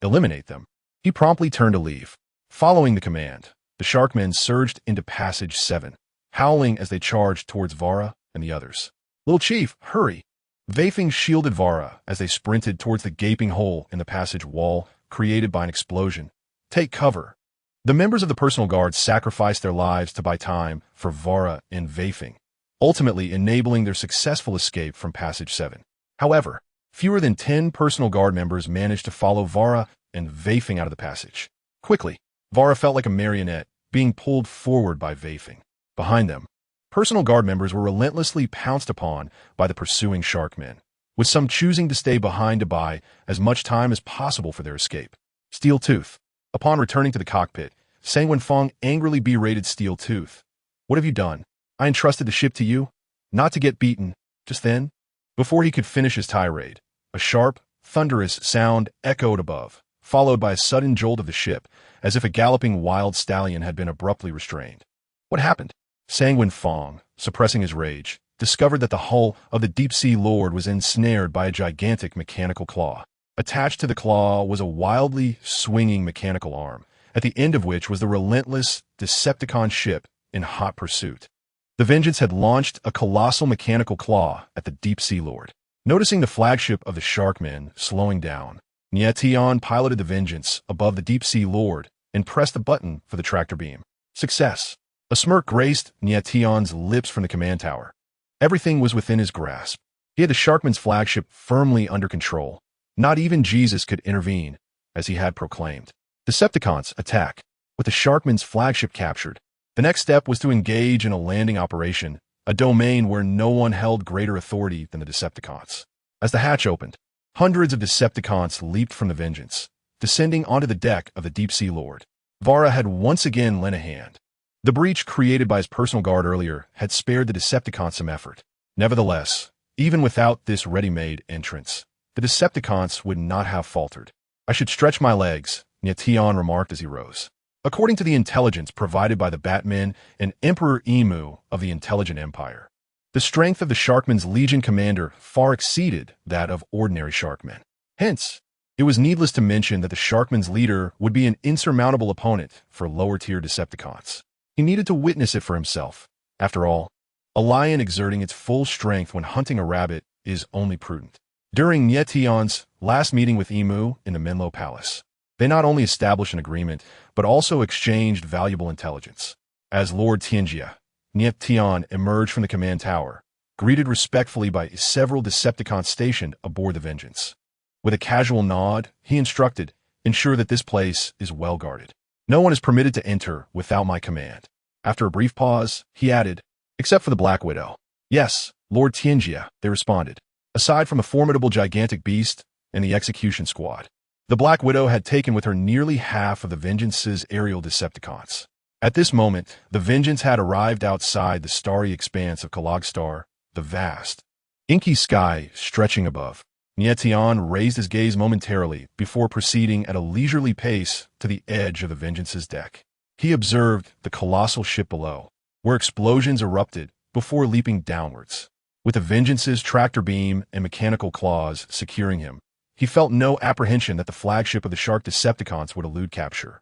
Eliminate them. He promptly turned to leave. Following the command, the sharkmen surged into Passage 7, howling as they charged towards Vara and the others. Little Chief, hurry! Vafing shielded Vara as they sprinted towards the gaping hole in the passage wall created by an explosion. Take cover. The members of the personal guard sacrificed their lives to buy time for Vara and Vafing, ultimately enabling their successful escape from Passage 7. However, fewer than 10 personal guard members managed to follow Vara and Vafing out of the passage. Quickly, Vara felt like a marionette being pulled forward by Vafing. Behind them, personal guard members were relentlessly pounced upon by the pursuing sharkmen, with some choosing to stay behind to buy as much time as possible for their escape. Steel Tooth. Upon returning to the cockpit, Sanguine Fong angrily berated Steel Tooth. What have you done? I entrusted the ship to you, not to get beaten. Just then, before he could finish his tirade, a sharp, thunderous sound echoed above, followed by a sudden jolt of the ship, as if a galloping wild stallion had been abruptly restrained. What happened? Sanguine Fong, suppressing his rage, discovered that the hull of the deep-sea lord was ensnared by a gigantic mechanical claw. Attached to the claw was a wildly swinging mechanical arm, at the end of which was the relentless Decepticon ship in hot pursuit. The Vengeance had launched a colossal mechanical claw at the deep-sea lord. Noticing the flagship of the Sharkmen slowing down, Nie Tian piloted the Vengeance above the deep-sea lord and pressed the button for the tractor beam. Success! A smirk graced Nie Tian's lips from the command tower. Everything was within his grasp. He had the Sharkman's flagship firmly under control. Not even Jesus could intervene, as he had proclaimed. Decepticons attack. With the Sharkman's flagship captured, the next step was to engage in a landing operation, a domain where no one held greater authority than the Decepticons. As the hatch opened, hundreds of Decepticons leaped from the Vengeance, descending onto the deck of the Deep-Sea Lord. Vara had once again lent a hand. The breach created by his personal guard earlier had spared the Decepticons some effort. Nevertheless, even without this ready-made entrance, the Decepticons would not have faltered. I should stretch my legs, Nie Tian remarked as he rose. According to the intelligence provided by the Batmen and Emperor Emu of the Intelligent Empire, the strength of the Sharkmen's Legion commander far exceeded that of ordinary Sharkmen. Hence, it was needless to mention that the Sharkmen's leader would be an insurmountable opponent for lower-tier Decepticons. He needed to witness it for himself. After all, a lion exerting its full strength when hunting a rabbit is only prudent. During Nie Tian's last meeting with Emu in the Menlo Palace, they not only established an agreement, but also exchanged valuable intelligence. As Lord Tianjia, Nie Tian emerged from the command tower, greeted respectfully by several Decepticons stationed aboard the Vengeance. With a casual nod, he instructed, "Ensure that this place is well guarded. No one is permitted to enter without my command." After a brief pause, he added, "Except for the Black Widow." "Yes, Lord Tianjia," they responded. Aside from a formidable gigantic beast and the execution squad, the Black Widow had taken with her nearly half of the Vengeance's aerial Decepticons. At this moment, the Vengeance had arrived outside the starry expanse of Kalagstar, the vast, inky sky stretching above. Nie Tian raised his gaze momentarily before proceeding at a leisurely pace to the edge of the Vengeance's deck. He observed the colossal ship below, where explosions erupted before leaping downwards. With the Vengeance's tractor beam and mechanical claws securing him, he felt no apprehension that the flagship of the Shark Decepticons would elude capture.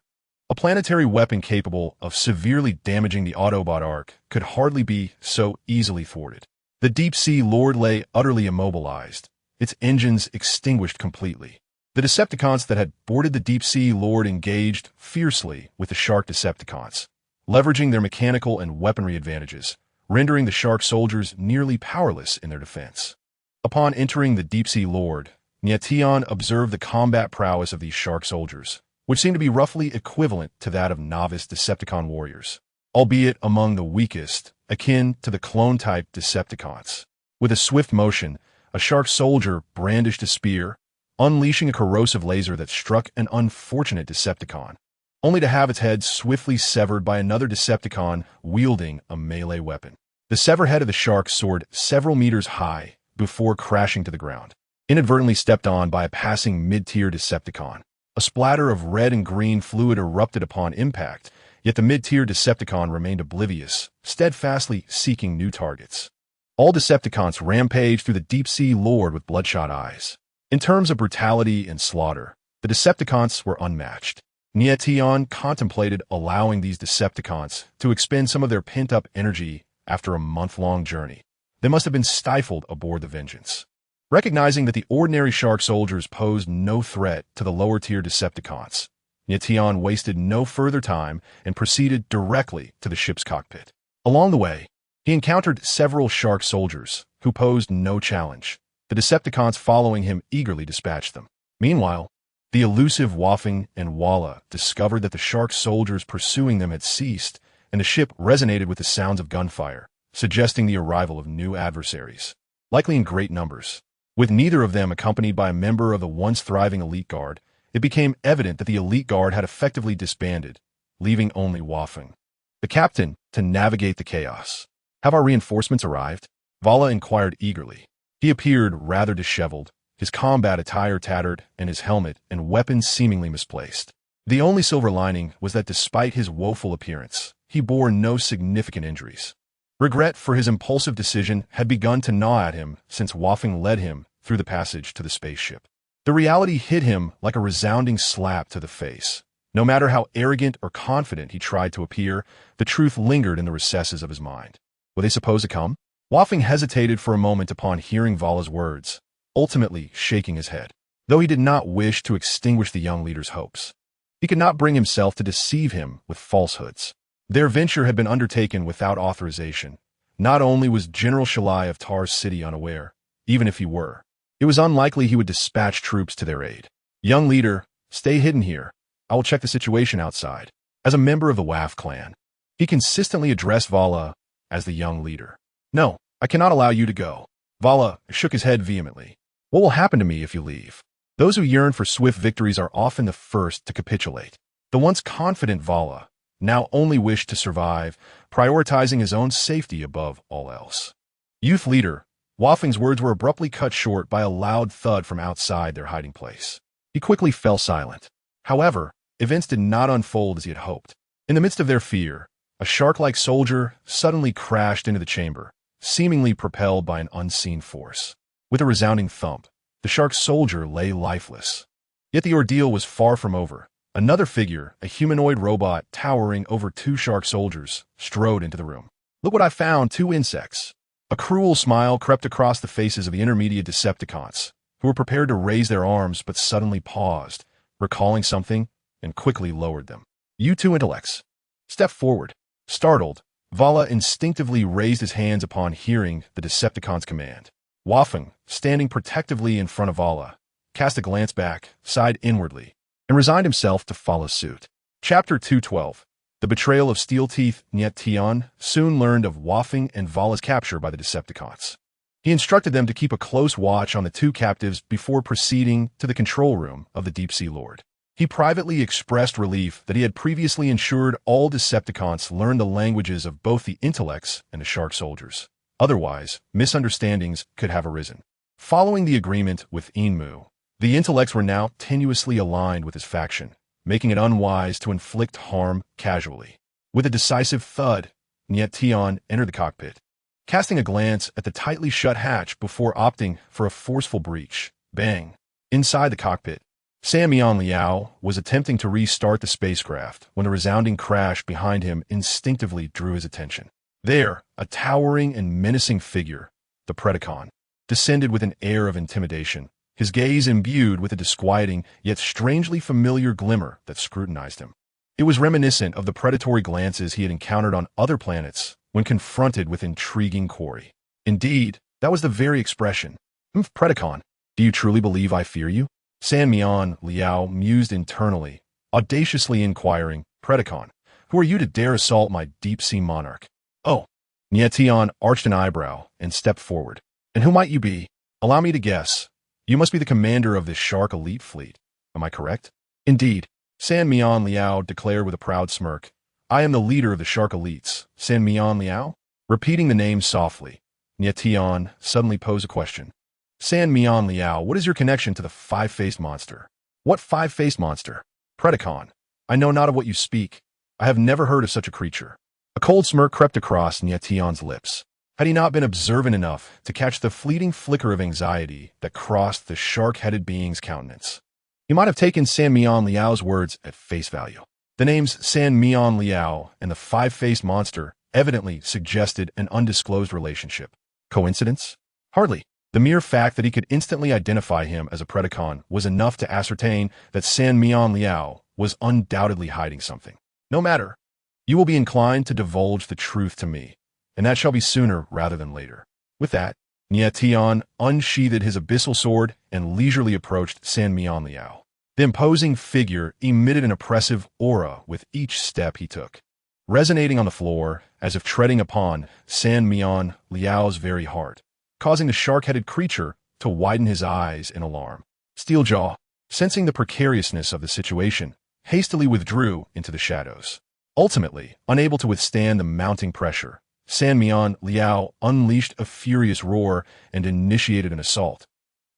A planetary weapon capable of severely damaging the Autobot Ark could hardly be so easily thwarted. The Deep-Sea Lord lay utterly immobilized, its engines extinguished completely. The Decepticons that had boarded the Deep-Sea Lord engaged fiercely with the Shark Decepticons, leveraging their mechanical and weaponry advantages, rendering the Shark soldiers nearly powerless in their defense. Upon entering the Deep-Sea Lord, Nie Tian observed the combat prowess of these Shark soldiers, which seemed to be roughly equivalent to that of novice Decepticon warriors, albeit among the weakest, akin to the clone-type Decepticons. With a swift motion, a Shark soldier brandished a spear, unleashing a corrosive laser that struck an unfortunate Decepticon, only to have its head swiftly severed by another Decepticon wielding a melee weapon. The severed head of the Shark soared several meters high before crashing to the ground, inadvertently stepped on by a passing mid-tier Decepticon. A splatter of red and green fluid erupted upon impact, yet the mid-tier Decepticon remained oblivious, steadfastly seeking new targets. All Decepticons rampaged through the Deep-Sea Lord with bloodshot eyes. In terms of brutality and slaughter, the Decepticons were unmatched. Nie Tian contemplated allowing these Decepticons to expend some of their pent-up energy after a month-long journey. They must have been stifled aboard the Vengeance. Recognizing that the ordinary Shark soldiers posed no threat to the lower-tier Decepticons, Nie Tian wasted no further time and proceeded directly to the ship's cockpit. Along the way, he encountered several Shark soldiers who posed no challenge. The Decepticons following him eagerly dispatched them. Meanwhile, the elusive Waffing and Walla discovered that the Shark soldiers pursuing them had ceased, and the ship resonated with the sounds of gunfire, suggesting the arrival of new adversaries, likely in great numbers. With neither of them accompanied by a member of the once thriving Elite Guard, it became evident that the Elite Guard had effectively disbanded, leaving only Waffing, the captain, to navigate the chaos. "Have our reinforcements arrived?" Walla inquired eagerly. He appeared rather disheveled, his combat attire tattered and his helmet and weapons seemingly misplaced. The only silver lining was that despite his woeful appearance, he bore no significant injuries. Regret for his impulsive decision had begun to gnaw at him since Waffing led him through the passage to the spaceship. The reality hit him like a resounding slap to the face. No matter how arrogant or confident he tried to appear, the truth lingered in the recesses of his mind. Were they supposed to come? Waffing hesitated for a moment upon hearing Vala's words, ultimately shaking his head, though he did not wish to extinguish the young leader's hopes. He could not bring himself to deceive him with falsehoods. Their venture had been undertaken without authorization. Not only was General Shalai of Tar's city unaware, even if he were, it was unlikely he would dispatch troops to their aid. "Young leader, stay hidden here. I will check the situation outside." As a member of the Waff clan, he consistently addressed Vala as the young leader. "No, I cannot allow you to go." Vala shook his head vehemently. "What will happen to me if you leave?" Those who yearn for swift victories are often the first to capitulate. The once confident Vala now only wished to survive, prioritizing his own safety above all else. "Youth leader," Waffing's words were abruptly cut short by a loud thud from outside their hiding place. He quickly fell silent. However, events did not unfold as he had hoped. In the midst of their fear, a shark-like soldier suddenly crashed into the chamber, seemingly propelled by an unseen force. With a resounding thump, the shark soldier lay lifeless. Yet the ordeal was far from over. Another figure, a humanoid robot towering over two shark soldiers, strode into the room. "Look what I found, 2 insects." A cruel smile crept across the faces of the intermediate Decepticons, who were prepared to raise their arms but suddenly paused, recalling something, and quickly lowered them. "You 2 intellects, step forward." Startled, Vala instinctively raised his hands upon hearing the Decepticon's command. Waffing, standing protectively in front of Vala, cast a glance back, sighed inwardly, and resigned himself to follow suit. Chapter 212. The betrayal of Steel Teeth. Nie Tian soon learned of Waffing and Vala's capture by the Decepticons. He instructed them to keep a close watch on the 2 captives before proceeding to the control room of the Deep-Sea Lord. He privately expressed relief that he had previously ensured all Decepticons learned the languages of both the intellects and the shark soldiers. Otherwise, misunderstandings could have arisen. Following the agreement with Enmu, the intellects were now tenuously aligned with his faction, making it unwise to inflict harm casually. With a decisive thud, Nie Tian entered the cockpit. casting a glance at the tightly shut hatch before opting for a forceful breach. Bang! Inside the cockpit, San Mian Liao was attempting to restart the spacecraft when a resounding crash behind him instinctively drew his attention. There, a towering and menacing figure, the Predacon, descended with an air of intimidation, his gaze imbued with a disquieting yet strangely familiar glimmer that scrutinized him. It was reminiscent of the predatory glances he had encountered on other planets when confronted with intriguing quarry. Indeed, that was the very expression. Predacon, do you truly believe I fear you? San Mian Liao mused internally, audaciously inquiring, Predacon, who are you to dare assault my deep-sea monarch? Oh, Nie Tian arched an eyebrow and stepped forward. And who might you be? Allow me to guess. You must be the commander of this Shark elite fleet. Am I correct? Indeed, San Mian Liao declared with a proud smirk. I am the leader of the Shark elites. San Mian Liao? Repeating the name softly, Nie Tian suddenly posed a question. San Mian Liao, what is your connection to the five-faced monster? What five-faced monster? Predacon, I know not of what you speak. I have never heard of such a creature. A cold smirk crept across Nie Tian's lips. Had he not been observant enough to catch the fleeting flicker of anxiety that crossed the shark-headed being's countenance, he might have taken San Mian Liao's words at face value. The names San Mian Liao and the five-faced monster evidently suggested an undisclosed relationship. Coincidence? Hardly. The mere fact that he could instantly identify him as a Predacon was enough to ascertain that San Mian Liao was undoubtedly hiding something. No matter. You will be inclined to divulge the truth to me, and that shall be sooner rather than later. With that, Nie Tian unsheathed his abyssal sword and leisurely approached San Mian Liao. The imposing figure emitted an oppressive aura with each step he took, resonating on the floor as if treading upon San Mian Liao's very heart, causing the shark-headed creature to widen his eyes in alarm. Steeljaw, sensing the precariousness of the situation, hastily withdrew into the shadows. Ultimately, unable to withstand the mounting pressure, San Mian Liao unleashed a furious roar and initiated an assault.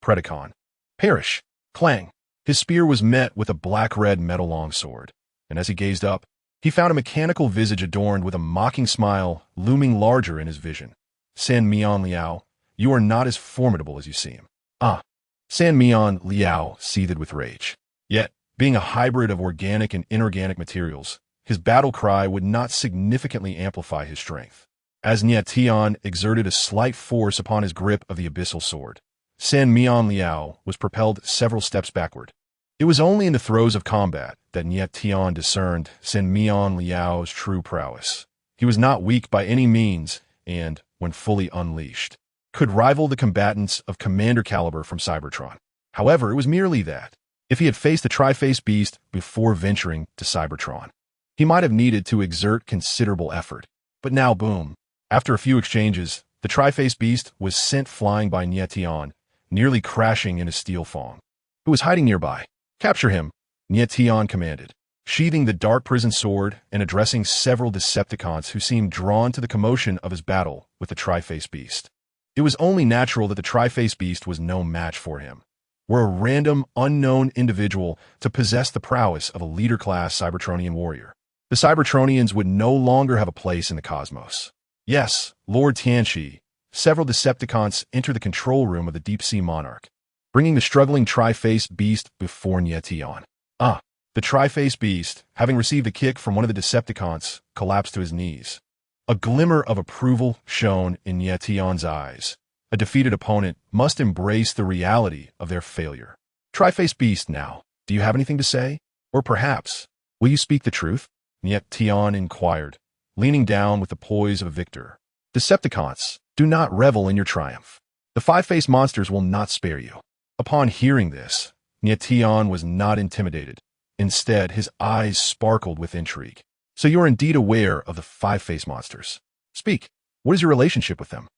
Predacon. Perish! Clang! His spear was met with a black-red metal longsword, and as he gazed up, he found a mechanical visage adorned with a mocking smile looming larger in his vision. San Mian Liao, you are not as formidable as you seem. Ah! San Mian Liao seethed with rage. Yet, being a hybrid of organic and inorganic materials, his battle cry would not significantly amplify his strength. As Nie Tian exerted a slight force upon his grip of the abyssal sword, San Mian Liao was propelled several steps backward. It was only in the throes of combat that Nie Tian discerned San Mian Liao's true prowess. He was not weak by any means, and, when fully unleashed, could rival the combatants of commander caliber from Cybertron. However, it was merely that, if he had faced the tri-faced beast before venturing to Cybertron, he might have needed to exert considerable effort. But now, boom. After a few exchanges, the tri-faced beast was sent flying by Nie Tian, nearly crashing in a steel fong. Who was hiding nearby? Capture him, Nie Tian commanded, sheathing the dark prison sword and addressing several Decepticons who seemed drawn to the commotion of his battle with the tri-faced beast. It was only natural that the tri-faced beast was no match for him. Were a random, unknown individual to possess the prowess of a leader-class Cybertronian warrior, the Cybertronians would no longer have a place in the cosmos. Yes, Lord Tianxi, several Decepticons enter the control room of the deep-sea monarch, bringing the struggling tri-faced beast before Nie Tian. The tri-faced beast, having received a kick from one of the Decepticons, collapsed to his knees. A glimmer of approval shone in Nie Tian's eyes. A defeated opponent must embrace the reality of their failure. Tri-faced beast now, do you have anything to say? Or perhaps, will you speak the truth? Nie Tian inquired, leaning down with the poise of a victor. Decepticons, do not revel in your triumph. The five-faced monsters will not spare you. Upon hearing this, Nie Tian was not intimidated. Instead, his eyes sparkled with intrigue. So you are indeed aware of the five-faced monsters. Speak, what is your relationship with them?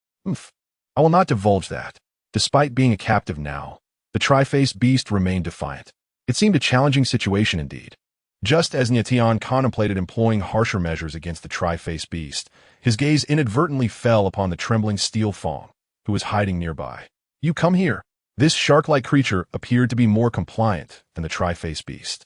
I will not divulge that. Despite being a captive now, the tri-faced beast remained defiant. It seemed a challenging situation indeed. Just as Nie Tian contemplated employing harsher measures against the tri-faced beast, his gaze inadvertently fell upon the trembling steel fong, who was hiding nearby. You come here. This shark-like creature appeared to be more compliant than the tri-faced beast.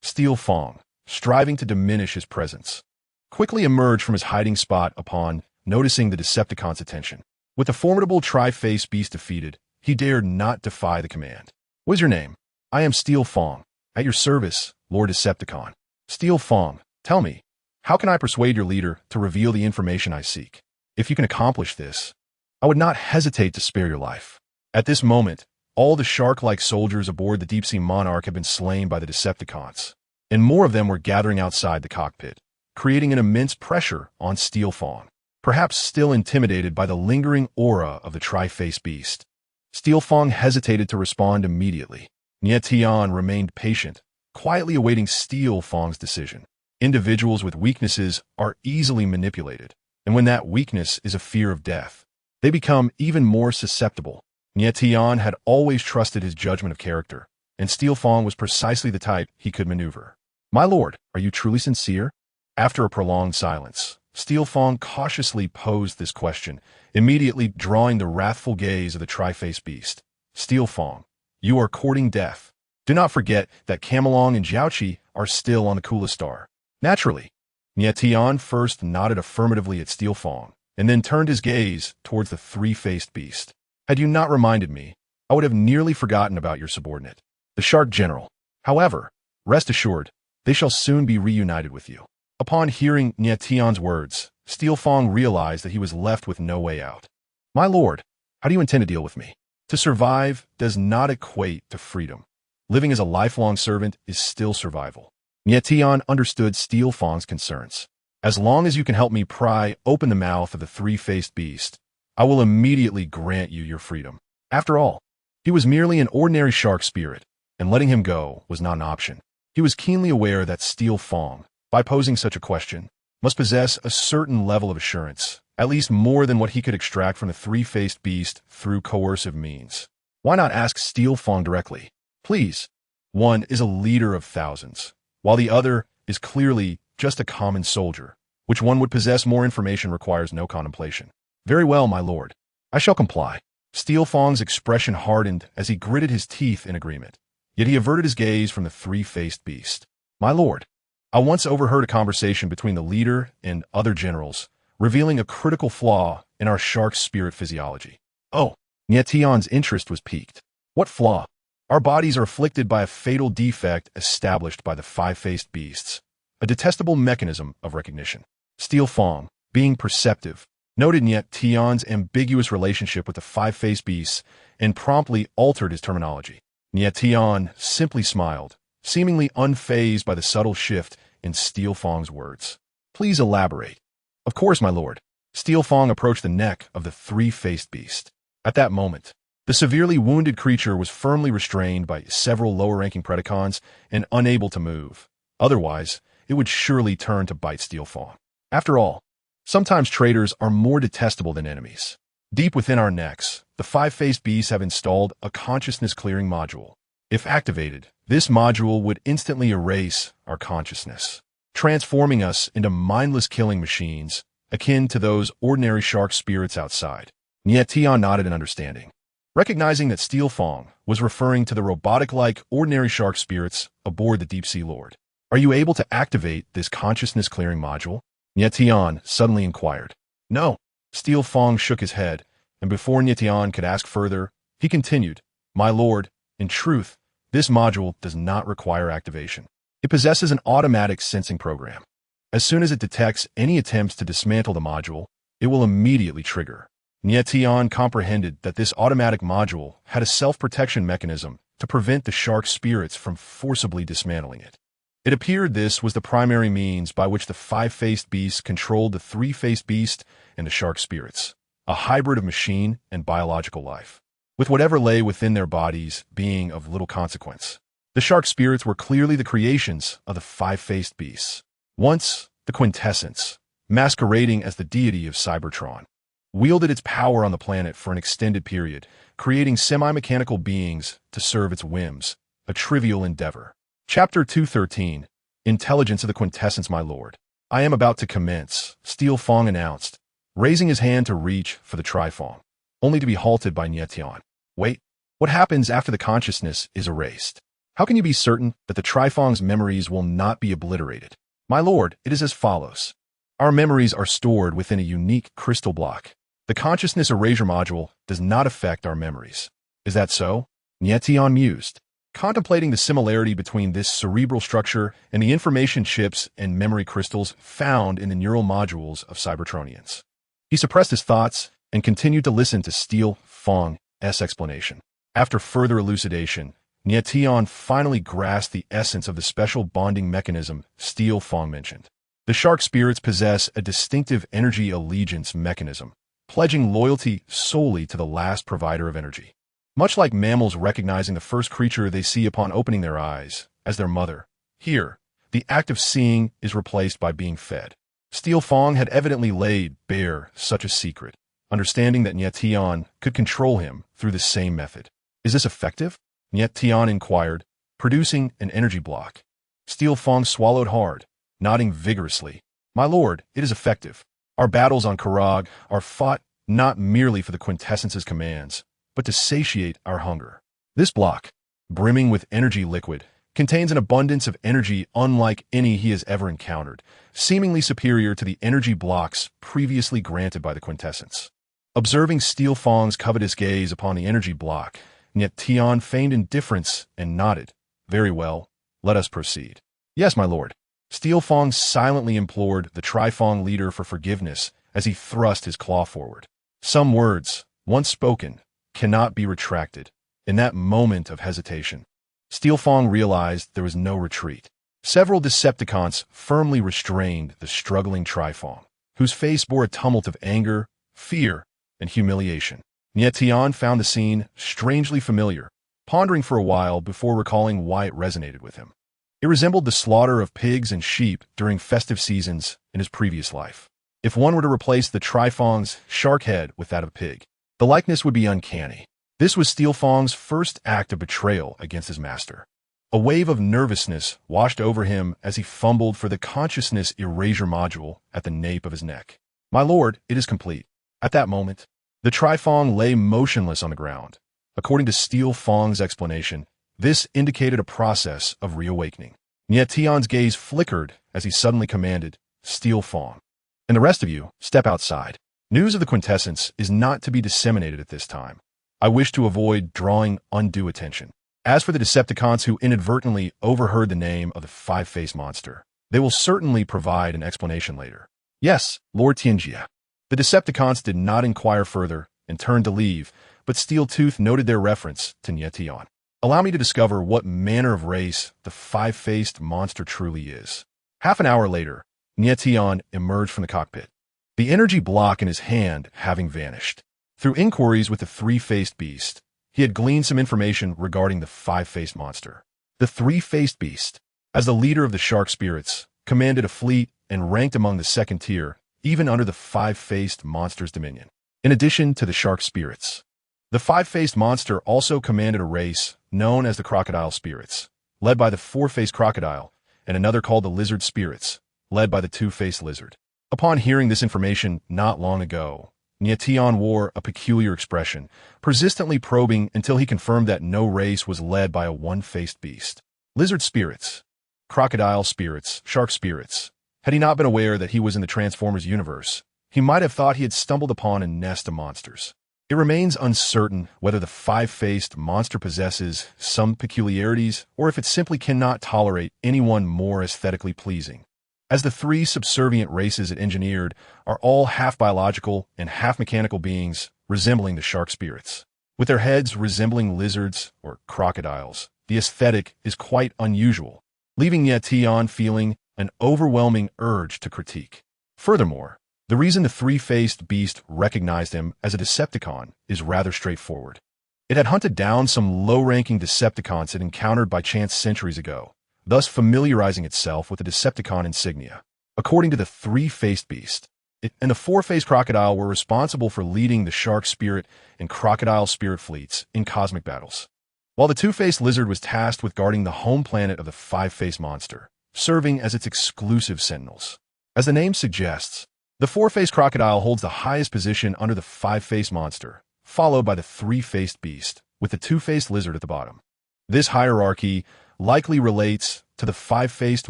Steel fong, striving to diminish his presence, quickly emerged from his hiding spot upon noticing the Decepticon's attention. With the formidable tri-faced beast defeated, he dared not defy the command. "What is your name?" "I am Steel Fong. At your service, Lord Decepticon." "Steel Fong, tell me, how can I persuade your leader to reveal the information I seek? If you can accomplish this, I would not hesitate to spare your life." At this moment, all the shark-like soldiers aboard the deep-sea Monarch had been slain by the Decepticons, and more of them were gathering outside the cockpit, creating an immense pressure on Steel Fong. Perhaps still intimidated by the lingering aura of the tri-faced beast, Steel Fong hesitated to respond immediately. Nie Tian remained patient, quietly awaiting Steel Fong's decision. Individuals with weaknesses are easily manipulated, and when that weakness is a fear of death, they become even more susceptible. Nie Tian had always trusted his judgment of character, and Steel Fong was precisely the type he could maneuver. "My lord, are you truly sincere?" After a prolonged silence, Steel Fong cautiously posed this question, immediately drawing the wrathful gaze of the tri-faced beast. "Steel Fong, you are courting death. Do not forget that Camelong and Jiaoqi are still on the coolest star." "Naturally." Nie Tian first nodded affirmatively at Steel Fong, and then turned his gaze towards the three-faced beast. "Had you not reminded me, I would have nearly forgotten about your subordinate, the Shark General. However, rest assured, they shall soon be reunited with you." Upon hearing Nie Tian's words, Steel Fong realized that he was left with no way out. "My lord, how do you intend to deal with me?" To survive does not equate to freedom. Living as a lifelong servant is still survival. Nie Tian understood Steel Fong's concerns. "As long as you can help me pry open the mouth of the three-faced beast, I will immediately grant you your freedom." After all, he was merely an ordinary shark spirit, and letting him go was not an option. He was keenly aware that Steel Fong, by posing such a question, must possess a certain level of assurance, at least more than what he could extract from the three-faced beast through coercive means. Why not ask Steel Fong directly? Please. One is a leader of thousands, while the other is clearly just a common soldier. Which one would possess more information requires no contemplation. "Very well, my lord. I shall comply." Steel Fong's expression hardened as he gritted his teeth in agreement, yet he averted his gaze from the three-faced beast. "My lord, I once overheard a conversation between the leader and other generals, revealing a critical flaw in our shark spirit physiology." "Oh." Nie Tian's interest was piqued. "What flaw?" "Our bodies are afflicted by a fatal defect established by the five-faced beasts, a detestable mechanism of recognition." Steel Fong, being perceptive, noted Nie Tian's ambiguous relationship with the five-faced beasts and promptly altered his terminology. Nie Tian simply smiled, seemingly unfazed by the subtle shift in Steel Fong's words. "Please elaborate." "Of course, my lord." Steel Fong approached the neck of the three-faced beast. At that moment, the severely wounded creature was firmly restrained by several lower-ranking Predacons and unable to move. Otherwise, it would surely turn to bite Steel Fong. After all, sometimes traitors are more detestable than enemies. Deep within our necks, the five-faced beasts have installed a consciousness-clearing module. If activated, this module would instantly erase our consciousness, transforming us into mindless killing machines akin to those ordinary shark spirits outside. Nie Tian nodded in understanding, recognizing that Steel Fong was referring to the robotic-like ordinary shark spirits aboard the Deep-Sea Lord. "Are you able to activate this consciousness-clearing module?" Nie Tian suddenly inquired. "No." Steel Fong shook his head, and before Nie Tian could ask further, he continued, "My lord, in truth, this module does not require activation. It possesses an automatic sensing program. As soon as it detects any attempts to dismantle the module, it will immediately trigger." Nie Tian comprehended that this automatic module had a self-protection mechanism to prevent the shark spirits from forcibly dismantling it. It appeared this was the primary means by which the five-faced beast controlled the three-faced beast and the shark spirits, a hybrid of machine and biological life, with whatever lay within their bodies being of little consequence. The shark spirits were clearly the creations of the five-faced beasts, once the quintessence, masquerading as the deity of Cybertron, wielded its power on the planet for an extended period, creating semi-mechanical beings to serve its whims, a trivial endeavor. Chapter 213, Intelligence of the Quintessence, my lord. "I am about to commence," Steel Fong announced, raising his hand to reach for the Trifong, only to be halted by Nie Tian. "Wait, what happens after the consciousness is erased? How can you be certain that the Trifong's memories will not be obliterated?" "My lord, it is as follows. Our memories are stored within a unique crystal block. The consciousness erasure module does not affect our memories. Is that so? Nie Tian mused, contemplating the similarity between this cerebral structure and the information chips and memory crystals found in the neural modules of Cybertronians. He suppressed his thoughts and continued to listen to Steel Fong's explanation. After further elucidation, Nie Tian finally grasped the essence of the special bonding mechanism Steel Fong mentioned. The shark spirits possess a distinctive energy allegiance mechanism, pledging loyalty solely to the last provider of energy. Much like mammals recognizing the first creature they see upon opening their eyes as their mother, here, the act of seeing is replaced by being fed. Steel Fong had evidently laid bare such a secret, understanding that Nie Tian could control him through the same method. Is this effective? Nie Tian inquired, producing an energy block. Steel Fong swallowed hard, nodding vigorously. My lord, it is effective. Our battles on Karag are fought not merely for the quintessence's commands, but to satiate our hunger. This block, brimming with energy liquid, contains an abundance of energy unlike any he has ever encountered, seemingly superior to the energy blocks previously granted by the quintessence. Observing Steel Fong's covetous gaze upon the energy block, Nie Tian feigned indifference and nodded. Very well, let us proceed. Yes, my lord. Steel Fong silently implored the Trifong leader for forgiveness as he thrust his claw forward. Some words, once spoken, cannot be retracted. In that moment of hesitation, Steel Fong realized there was no retreat. Several Decepticons firmly restrained the struggling Trifong, whose face bore a tumult of anger, fear, and humiliation. Nie Tian found the scene strangely familiar, pondering for a while before recalling why it resonated with him. It resembled the slaughter of pigs and sheep during festive seasons in his previous life. If one were to replace the Trifong's shark head with that of a pig, the likeness would be uncanny. This was Steel Fong's first act of betrayal against his master. A wave of nervousness washed over him as he fumbled for the consciousness erasure module at the nape of his neck. My lord, it is complete. At that moment, the Trifong lay motionless on the ground. According to Steel Fong's explanation, this indicated a process of reawakening. Nie Tian's gaze flickered as he suddenly commanded, Steel Fong. And the rest of you, step outside. News of the quintessence is not to be disseminated at this time. I wish to avoid drawing undue attention. As for the Decepticons who inadvertently overheard the name of the five-faced monster, they will certainly provide an explanation later. Yes, Lord Tianjia. The Decepticons did not inquire further and turned to leave, but Steel Tooth noted their reference to Nie Tian. Allow me to discover what manner of race the five-faced monster truly is. Half an hour later, Nie Tian emerged from the cockpit, the energy block in his hand having vanished. Through inquiries with the three-faced beast, he had gleaned some information regarding the five-faced monster. The three-faced beast, as the leader of the shark spirits, commanded a fleet and ranked among the second tier, even under the five-faced monster's dominion. In addition to the shark spirits, the five-faced monster also commanded a race known as the crocodile spirits, led by the four-faced crocodile, and another called the lizard spirits, led by the two-faced lizard. Upon hearing this information not long ago, Nie Tian wore a peculiar expression, persistently probing until he confirmed that no race was led by a one-faced beast. Lizard spirits, crocodile spirits, shark spirits. Had he not been aware that he was in the Transformers universe, he might have thought he had stumbled upon a nest of monsters. It remains uncertain whether the five-faced monster possesses some peculiarities or if it simply cannot tolerate anyone more aesthetically pleasing, as the three subservient races it engineered are all half biological and half mechanical beings resembling the shark spirits. With their heads resembling lizards or crocodiles, the aesthetic is quite unusual, leaving Nie Tian feeling an overwhelming urge to critique. Furthermore, the reason the three-faced beast recognized him as a Decepticon is rather straightforward. It had hunted down some low-ranking Decepticons it encountered by chance centuries ago, thus familiarizing itself with the Decepticon insignia. According to the three-faced beast, it and the four-faced crocodile were responsible for leading the shark spirit and crocodile spirit fleets in cosmic battles, while the two-faced lizard was tasked with guarding the home planet of the five-faced monster, serving as its exclusive sentinels. As the name suggests, the four-faced crocodile holds the highest position under the five-faced monster, followed by the three-faced beast, with the two-faced lizard at the bottom. This hierarchy likely relates to the five-faced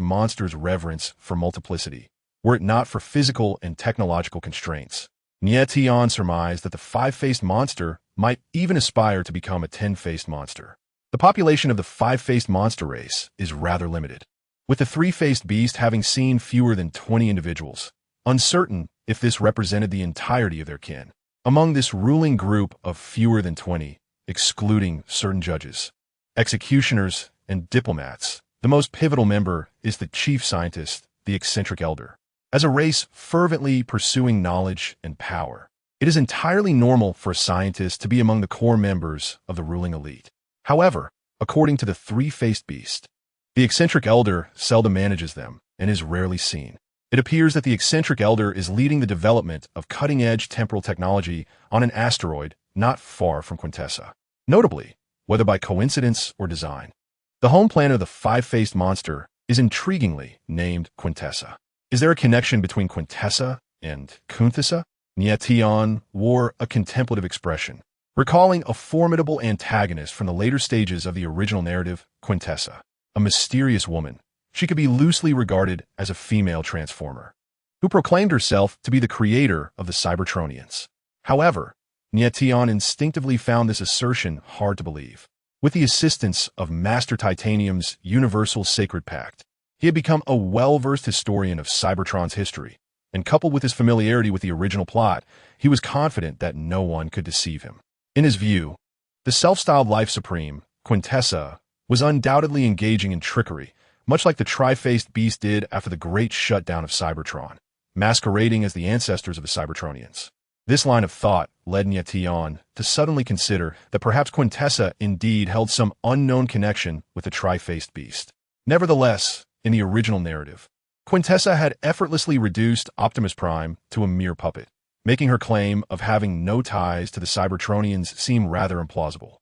monster's reverence for multiplicity, were it not for physical and technological constraints. Nie Tian surmised that the five-faced monster might even aspire to become a 10-faced monster. The population of the five-faced monster race is rather limited, with the three-faced beast having seen fewer than 20 individuals, uncertain if this represented the entirety of their kin. Among this ruling group of fewer than 20, excluding certain judges, executioners, and diplomats, the most pivotal member is the chief scientist, the eccentric elder. As a race fervently pursuing knowledge and power, it is entirely normal for a scientist to be among the core members of the ruling elite. However, according to the three-faced beast, the eccentric elder seldom manages them and is rarely seen. It appears that the eccentric elder is leading the development of cutting-edge temporal technology on an asteroid not far from Quintessa. Notably, whether by coincidence or design, the home planet of the five-faced monster is intriguingly named Quintessa. Is there a connection between Quintessa and Kunthissa? Nie Tian wore a contemplative expression, recalling a formidable antagonist from the later stages of the original narrative, Quintessa, a mysterious woman. She could be loosely regarded as a female transformer, who proclaimed herself to be the creator of the Cybertronians. However, Nie Tian instinctively found this assertion hard to believe. With the assistance of Master Titanium's Universal Sacred Pact, he had become a well-versed historian of Cybertron's history, and coupled with his familiarity with the original plot, he was confident that no one could deceive him. In his view, the self-styled Life Supreme, Quintessa, was undoubtedly engaging in trickery, much like the tri-faced beast did after the great shutdown of Cybertron, masquerading as the ancestors of the Cybertronians. This line of thought led Nie Tian to suddenly consider that perhaps Quintessa indeed held some unknown connection with the tri-faced beast. Nevertheless, in the original narrative, Quintessa had effortlessly reduced Optimus Prime to a mere puppet, making her claim of having no ties to the Cybertronians seem rather implausible.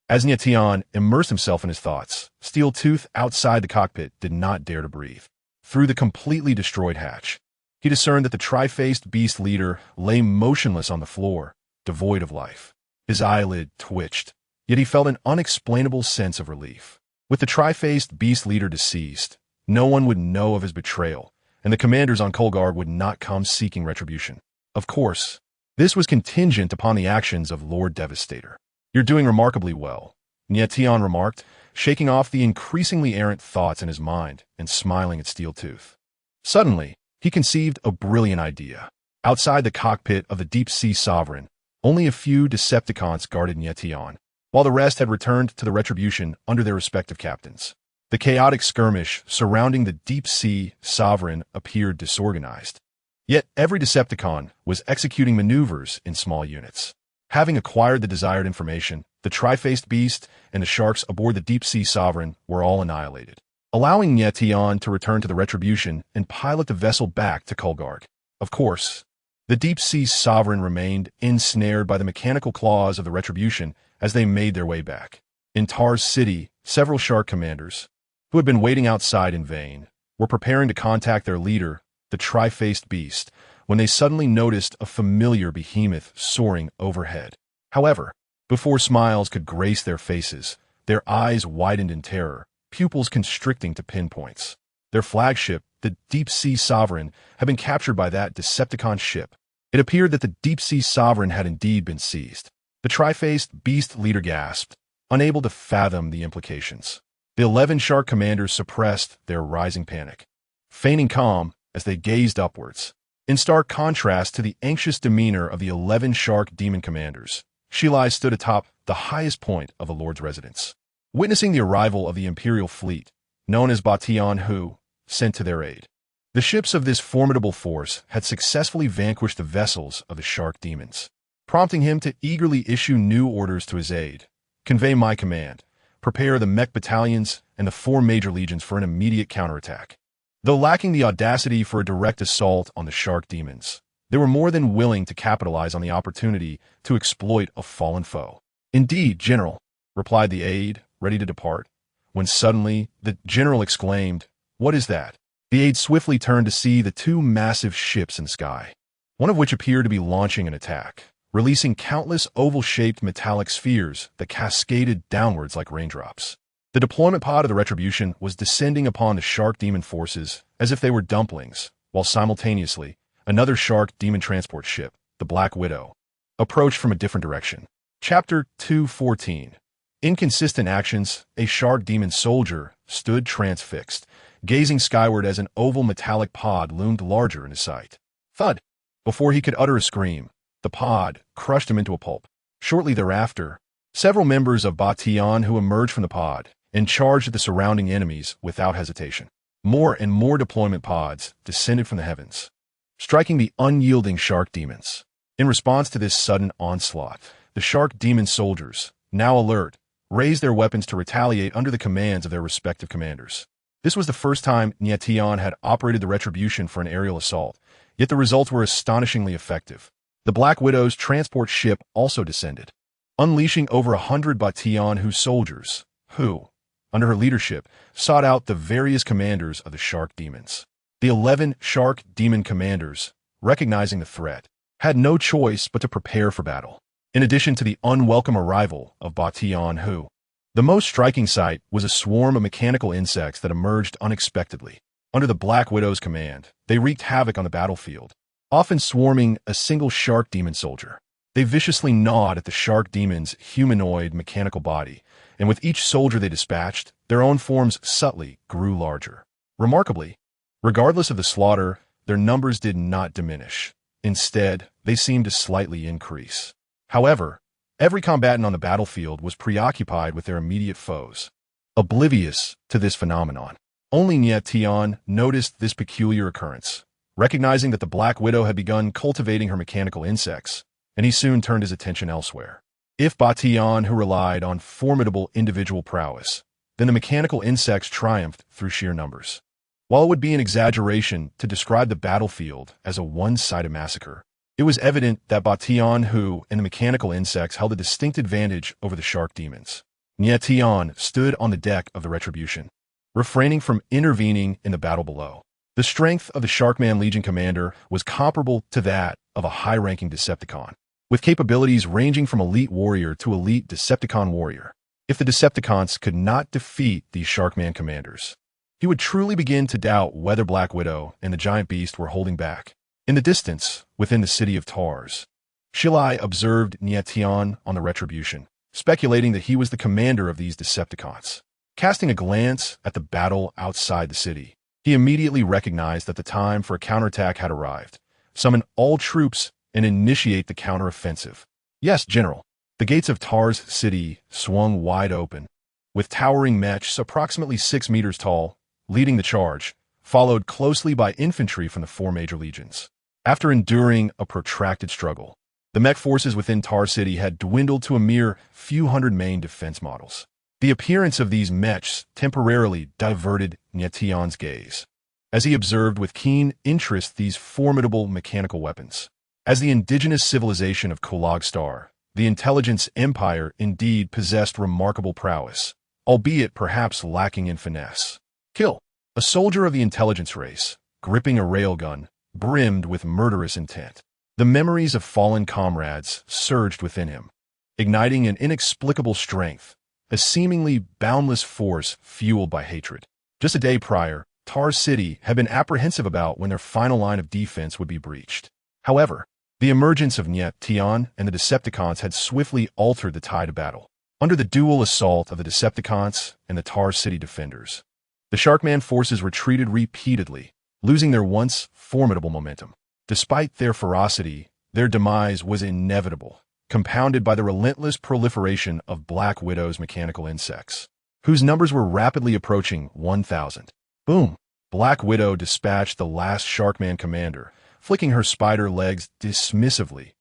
As Nie Tian immersed himself in his thoughts, Steel Tooth outside the cockpit did not dare to breathe. Through the completely destroyed hatch, he discerned that the tri-faced beast leader lay motionless on the floor, devoid of life. His eyelid twitched, yet he felt an unexplainable sense of relief. With the tri-faced beast leader deceased, no one would know of his betrayal, and the commanders on Kolgard would not come seeking retribution. Of course, this was contingent upon the actions of Lord Devastator. "You're doing remarkably well," Nie Tian remarked, shaking off the increasingly errant thoughts in his mind and smiling at Steel Tooth. Suddenly, he conceived a brilliant idea. Outside the cockpit of the Deep-Sea Sovereign, only a few Decepticons guarded Nie Tian, while the rest had returned to the Retribution under their respective captains. The chaotic skirmish surrounding the Deep-Sea Sovereign appeared disorganized. Yet every Decepticon was executing maneuvers in small units. Having acquired the desired information, the tri-faced beast and the sharks aboard the Deep-Sea Sovereign were all annihilated, allowing Nie Tian to return to the Retribution and pilot the vessel back to Kolgard. Of course, the Deep-Sea Sovereign remained ensnared by the mechanical claws of the Retribution as they made their way back. In Tar's city, several shark commanders, who had been waiting outside in vain, were preparing to contact their leader, the tri-faced beast, when they suddenly noticed a familiar behemoth soaring overhead. However, before smiles could grace their faces, their eyes widened in terror, pupils constricting to pinpoints. Their flagship, the Deep-Sea Sovereign, had been captured by that Decepticon ship. It appeared that the Deep-Sea Sovereign had indeed been seized. The tri-faced beast leader gasped, unable to fathom the implications. The 11 shark commanders suppressed their rising panic, feigning calm as they gazed upwards. In stark contrast to the anxious demeanor of the 11 shark demon commanders, Shilai stood atop the highest point of the Lord's residence, witnessing the arrival of the Imperial fleet, known as Batian Hu, sent to their aid. The ships of this formidable force had successfully vanquished the vessels of the shark demons, prompting him to eagerly issue new orders to his aid. "Convey my command. Prepare the mech battalions and the 4 major legions for an immediate counterattack." Though lacking the audacity for a direct assault on the shark demons, they were more than willing to capitalize on the opportunity to exploit a fallen foe. "Indeed, General," replied the aide, ready to depart, when suddenly the general exclaimed, "What is that?" The aide swiftly turned to see the 2 massive ships in the sky, one of which appeared to be launching an attack, releasing countless oval-shaped metallic spheres that cascaded downwards like raindrops. The deployment pod of the Retribution was descending upon the shark demon forces as if they were dumplings, while simultaneously, another shark demon transport ship, the Black Widow, approached from a different direction. Chapter 214. Inconsistent Actions. A shark demon soldier stood transfixed, gazing skyward as an oval metallic pod loomed larger in his sight. Thud! Before he could utter a scream, the pod crushed him into a pulp. Shortly thereafter, several members of Nie Tian who emerged from the pod and charged at the surrounding enemies without hesitation. More and more deployment pods descended from the heavens, striking the unyielding shark demons. In response to this sudden onslaught, the shark demon soldiers, now alert, raised their weapons to retaliate under the commands of their respective commanders. This was the first time Nie Tian had operated the retribution for an aerial assault, yet the results were astonishingly effective. The Black Widow's transport ship also descended, unleashing over 100 Nie Tian soldiers, who, under her leadership, sought out the various commanders of the shark demons. The 11 shark demon commanders, recognizing the threat, had no choice but to prepare for battle. In addition to the unwelcome arrival of Nie Tian, the most striking sight was a swarm of mechanical insects that emerged unexpectedly. Under the Black Widow's command, they wreaked havoc on the battlefield, often swarming a single shark demon soldier. They viciously gnawed at the shark demon's humanoid mechanical body, and with each soldier they dispatched, their own forms subtly grew larger. Remarkably, regardless of the slaughter, their numbers did not diminish. Instead, they seemed to slightly increase. However, every combatant on the battlefield was preoccupied with their immediate foes, oblivious to this phenomenon. Only Nie Tian noticed this peculiar occurrence, recognizing that the Black Widow had begun cultivating her mechanical insects, and he soon turned his attention elsewhere. If Nie Tian relied on formidable individual prowess, then the mechanical insects triumphed through sheer numbers. While it would be an exaggeration to describe the battlefield as a one-sided massacre, it was evident that Nie Tian and the mechanical insects held a distinct advantage over the shark demons. Nie Tian stood on the deck of the Retribution, refraining from intervening in the battle below. The strength of the Sharkman Legion commander was comparable to that of a high-ranking Decepticon, with capabilities ranging from elite warrior to elite Decepticon warrior. If the Decepticons could not defeat these Sharkman commanders, he would truly begin to doubt whether Black Widow and the giant beast were holding back. In the distance, within the city of Tars, Shilai observed Nie Tian on the Retribution, speculating that he was the commander of these Decepticons. Casting a glance at the battle outside the city, he immediately recognized that the time for a counterattack had arrived. Summon all troops and initiate the counteroffensive. Yes, General. The gates of Tars City swung wide open, with towering mechs approximately 6 meters tall, leading the charge, followed closely by infantry from the 4 major legions. After enduring a protracted struggle, the mech forces within Tar City had dwindled to a mere few hundred main defense models. The appearance of these mechs temporarily diverted Nie Tian's gaze, as he observed with keen interest these formidable mechanical weapons. As the indigenous civilization of Kolag Star, the intelligence empire indeed possessed remarkable prowess, albeit perhaps lacking in finesse. Kill. A soldier of the intelligence race, gripping a railgun, brimmed with murderous intent. The memories of fallen comrades surged within him, igniting an inexplicable strength, a seemingly boundless force fueled by hatred. Just a day prior, Tar City had been apprehensive about when their final line of defense would be breached. However, the emergence of Nie Tian and the Decepticons had swiftly altered the tide of battle. Under the dual assault of the Decepticons and the Tar City defenders, the Sharkman forces retreated repeatedly, losing their once formidable momentum. Despite their ferocity, their demise was inevitable, compounded by the relentless proliferation of Black Widow's mechanical insects, whose numbers were rapidly approaching 1,000. Boom! Black Widow dispatched the last Sharkman commander, flicking her spider legs dismissively,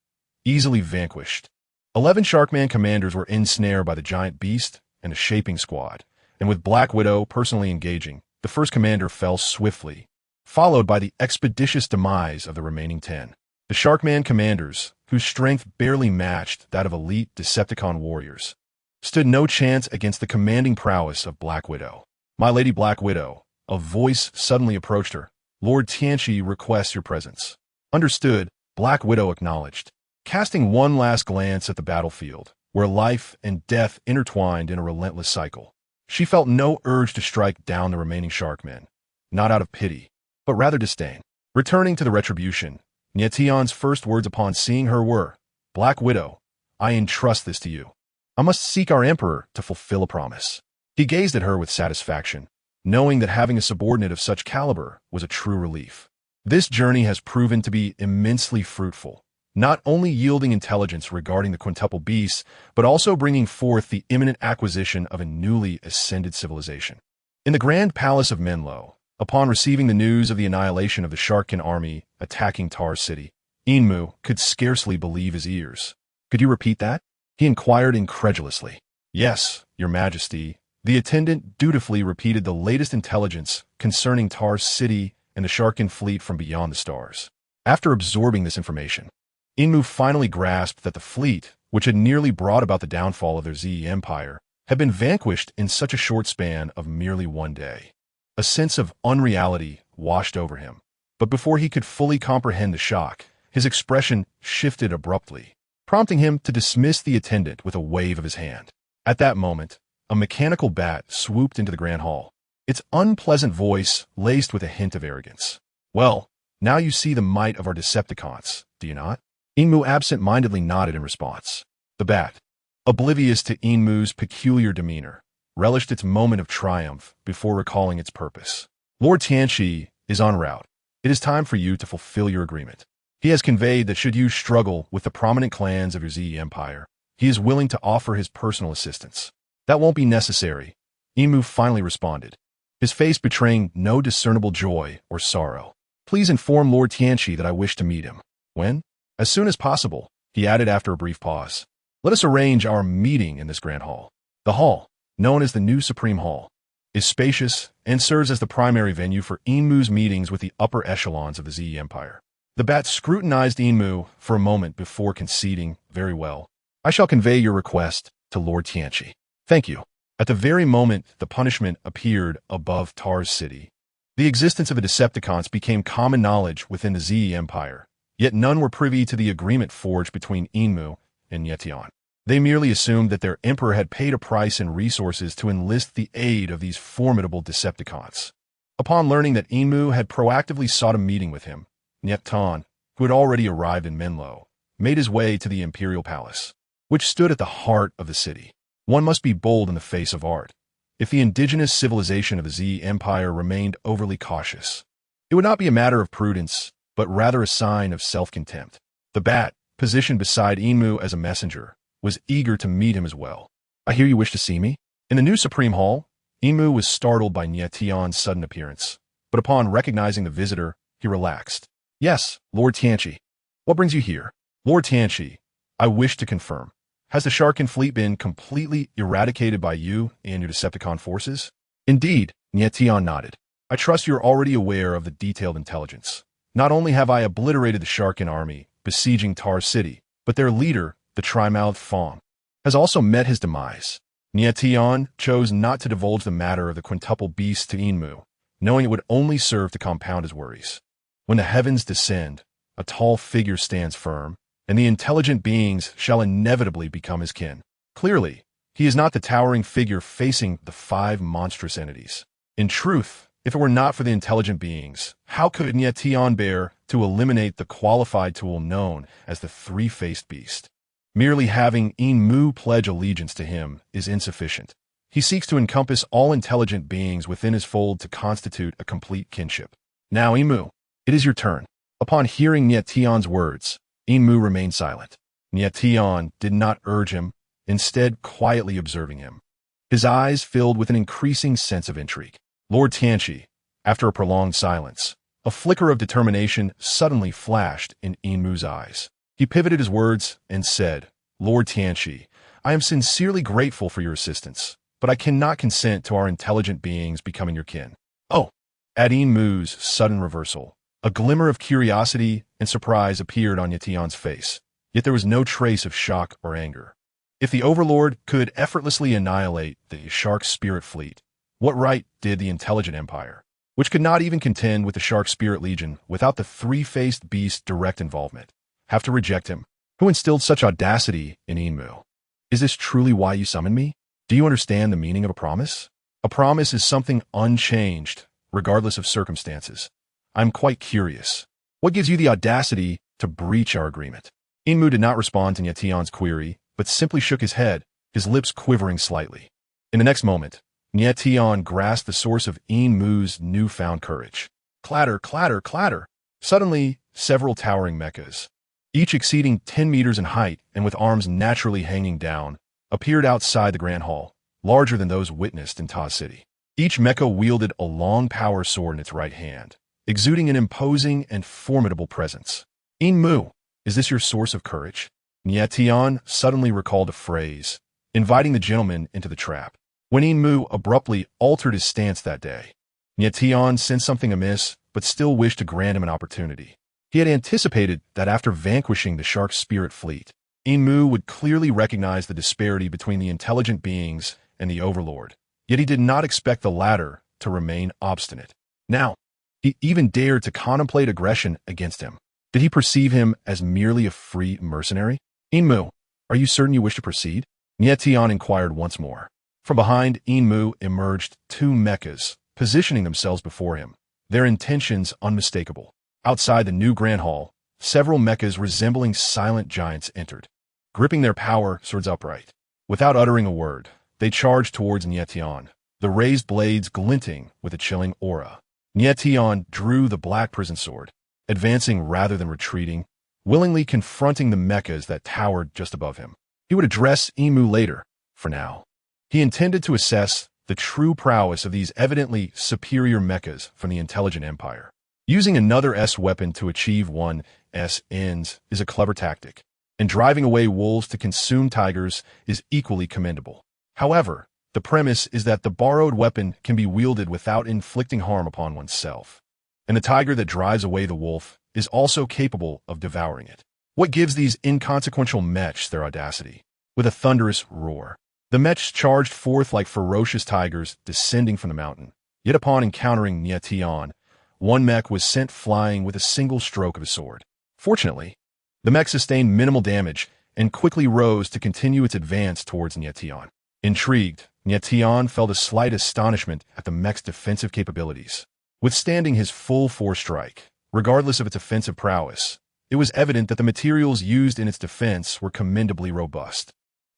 easily vanquished. 11 Sharkman commanders were ensnared by the giant beast and a shaping squad, and with Black Widow personally engaging, the first commander fell swiftly, followed by the expeditious demise of the remaining 10. The Sharkman commanders, whose strength barely matched that of elite Decepticon warriors, stood no chance against the commanding prowess of Black Widow. "My Lady Black Widow," a voice suddenly approached her. "Lord Tianchi requests your presence." Understood, Black Widow acknowledged. Casting one last glance at the battlefield, where life and death intertwined in a relentless cycle, she felt no urge to strike down the remaining Sharkmen, not out of pity, but rather disdain. Returning to the retribution, Nie Tian's first words upon seeing her were, "Black Widow, I entrust this to you. I must seek our emperor to fulfill a promise." He gazed at her with satisfaction, knowing that having a subordinate of such caliber was a true relief. This journey has proven to be immensely fruitful, not only yielding intelligence regarding the quintuple beasts, but also bringing forth the imminent acquisition of a newly ascended civilization. In the Grand Palace of Menlo, upon receiving the news of the annihilation of the Sharkin army attacking Tar City, Enmu could scarcely believe his ears. "Could you repeat that?" he inquired incredulously. "Yes, Your Majesty." The attendant dutifully repeated the latest intelligence concerning Tar City and the Sharkin fleet from beyond the stars. After absorbing this information, Enmu finally grasped that the fleet, which had nearly brought about the downfall of their Z empire, had been vanquished in such a short span of merely one day. A sense of unreality washed over him, but before he could fully comprehend the shock, his expression shifted abruptly, prompting him to dismiss the attendant with a wave of his hand. At that moment, a mechanical bat swooped into the grand hall, its unpleasant voice laced with a hint of arrogance. "Well, now you see the might of our Decepticons, do you not?" Enmu absent-mindedly nodded in response. The bat, oblivious to Enmu's peculiar demeanor, relished its moment of triumph before recalling its purpose. "Lord Tianqi is en route. It is time for you to fulfill your agreement. He has conveyed that should you struggle with the prominent clans of your Z empire, he is willing to offer his personal assistance." "That won't be necessary," Enmu finally responded, his face betraying no discernible joy or sorrow. "Please inform Lord Tianqi that I wish to meet him." "When?" "As soon as possible," he added after a brief pause. "Let us arrange our meeting in this grand hall." The hall, known as the New Supreme Hall, is spacious and serves as the primary venue for Enmu's meetings with the upper echelons of the Z Empire. The bat scrutinized Enmu for a moment before conceding, "Very well. I shall convey your request to Lord Tianqi." "Thank you." At the very moment the punishment appeared above Tar's city, the existence of the Decepticons became common knowledge within the Z Empire, yet none were privy to the agreement forged between Enmu and Nie Tian. They merely assumed that their emperor had paid a price and resources to enlist the aid of these formidable Decepticons. Upon learning that Enmu had proactively sought a meeting with him, Nie Tian, who had already arrived in Menlo, made his way to the Imperial Palace, which stood at the heart of the city. One must be bold in the face of art. If the indigenous civilization of the Z Empire remained overly cautious, it would not be a matter of prudence, but rather a sign of self-contempt. The bat, positioned beside Enmu as a messenger, was eager to meet him as well. "I hear you wish to see me?" In the new Supreme Hall, Enmu was startled by Nie Tian's sudden appearance, but upon recognizing the visitor, he relaxed. "Yes, Lord Tianqi. What brings you here?" "Lord Tianqi, I wish to confirm. Has the Sharkin fleet been completely eradicated by you and your Decepticon forces?" "Indeed," Nie Tian nodded. "I trust you're already aware of the detailed intelligence. Not only have I obliterated the Sharkin army besieging Tar City, but their leader, the tri-mouthed Fawn, has also met his demise." Nie Tian chose not to divulge the matter of the quintuple beasts to Enmu, knowing it would only serve to compound his worries. When the heavens descend, a tall figure stands firm, and the intelligent beings shall inevitably become his kin. Clearly, he is not the towering figure facing the 5 monstrous entities. In truth, if it were not for the intelligent beings, how could Nie Tian bear to eliminate the qualified tool known as the three-faced beast? Merely having Enmu pledge allegiance to him is insufficient. He seeks to encompass all intelligent beings within his fold to constitute a complete kinship. "Now, Enmu, it is your turn." Upon hearing Nie Tian's words, Enmu remained silent. Nie Tian did not urge him, instead quietly observing him. His eyes filled with an increasing sense of intrigue. Lord Tianqi, after a prolonged silence, a flicker of determination suddenly flashed in Enmu's eyes. He pivoted his words and said, "Lord Tianqi, I am sincerely grateful for your assistance, but I cannot consent to our intelligent beings becoming your kin." "Oh!" At Enmu's sudden reversal, a glimmer of curiosity and surprise appeared on Nie Tian's face, yet there was no trace of shock or anger. If the Overlord could effortlessly annihilate the Shark Spirit fleet, what right did the intelligent empire, which could not even contend with the Shark Spirit Legion without the three-faced beast's direct involvement, have to reject him? Who instilled such audacity in Enmu? "Is this truly why you summoned me? Do you understand the meaning of a promise?" "A promise is something unchanged, regardless of circumstances. I'm quite curious. What gives you the audacity to breach our agreement? Inmu did not respond to Nie Tian's query, but simply shook his head, his lips quivering slightly. In the next moment, Nie Tian grasped the source of Inmu's newfound courage. Clatter, clatter, clatter. Suddenly, several towering mechas, each exceeding 10 meters in height and with arms naturally hanging down, appeared outside the Grand Hall, larger than those witnessed in Taz City. Each mecha wielded a long power sword in its right hand, exuding an imposing and formidable presence. Inmu, is this your source of courage? Nie Tian suddenly recalled a phrase, inviting the gentleman into the trap. When Inmu abruptly altered his stance that day, Nie Tian sensed something amiss, but still wished to grant him an opportunity. He had anticipated that after vanquishing the Shark Spirit Fleet, Inmu would clearly recognize the disparity between the intelligent beings and the Overlord, yet he did not expect the latter to remain obstinate. Now, he even dared to contemplate aggression against him. Did he perceive him as merely a free mercenary? Inmu, are you certain you wish to proceed? Nie Tian inquired once more. From behind Inmu emerged two mechas, positioning themselves before him, their intentions unmistakable. Outside the new Grand Hall, several mechas resembling silent giants entered, gripping their power swords upright. Without uttering a word, they charged towards Nie Tian, the raised blades glinting with a chilling aura. Nie Tian drew the black prison sword, advancing rather than retreating, willingly confronting the mechas that towered just above him. He would address Inmu later. For now, he intended to assess the true prowess of these evidently superior mechas from the intelligent empire. Using another S weapon to achieve one S ends is a clever tactic, and driving away wolves to consume tigers is equally commendable. However, the premise is that the borrowed weapon can be wielded without inflicting harm upon oneself, and the tiger that drives away the wolf is also capable of devouring it. What gives these inconsequential mechs their audacity? With a thunderous roar, the mechs charged forth like ferocious tigers descending from the mountain. Yet upon encountering Nie Tian, one mech was sent flying with a single stroke of his sword. Fortunately, the mech sustained minimal damage and quickly rose to continue its advance towards Nie Tian. Intrigued, Nie Tian felt a slight astonishment at the mech's defensive capabilities. Withstanding his full force strike, regardless of its offensive prowess, it was evident that the materials used in its defense were commendably robust.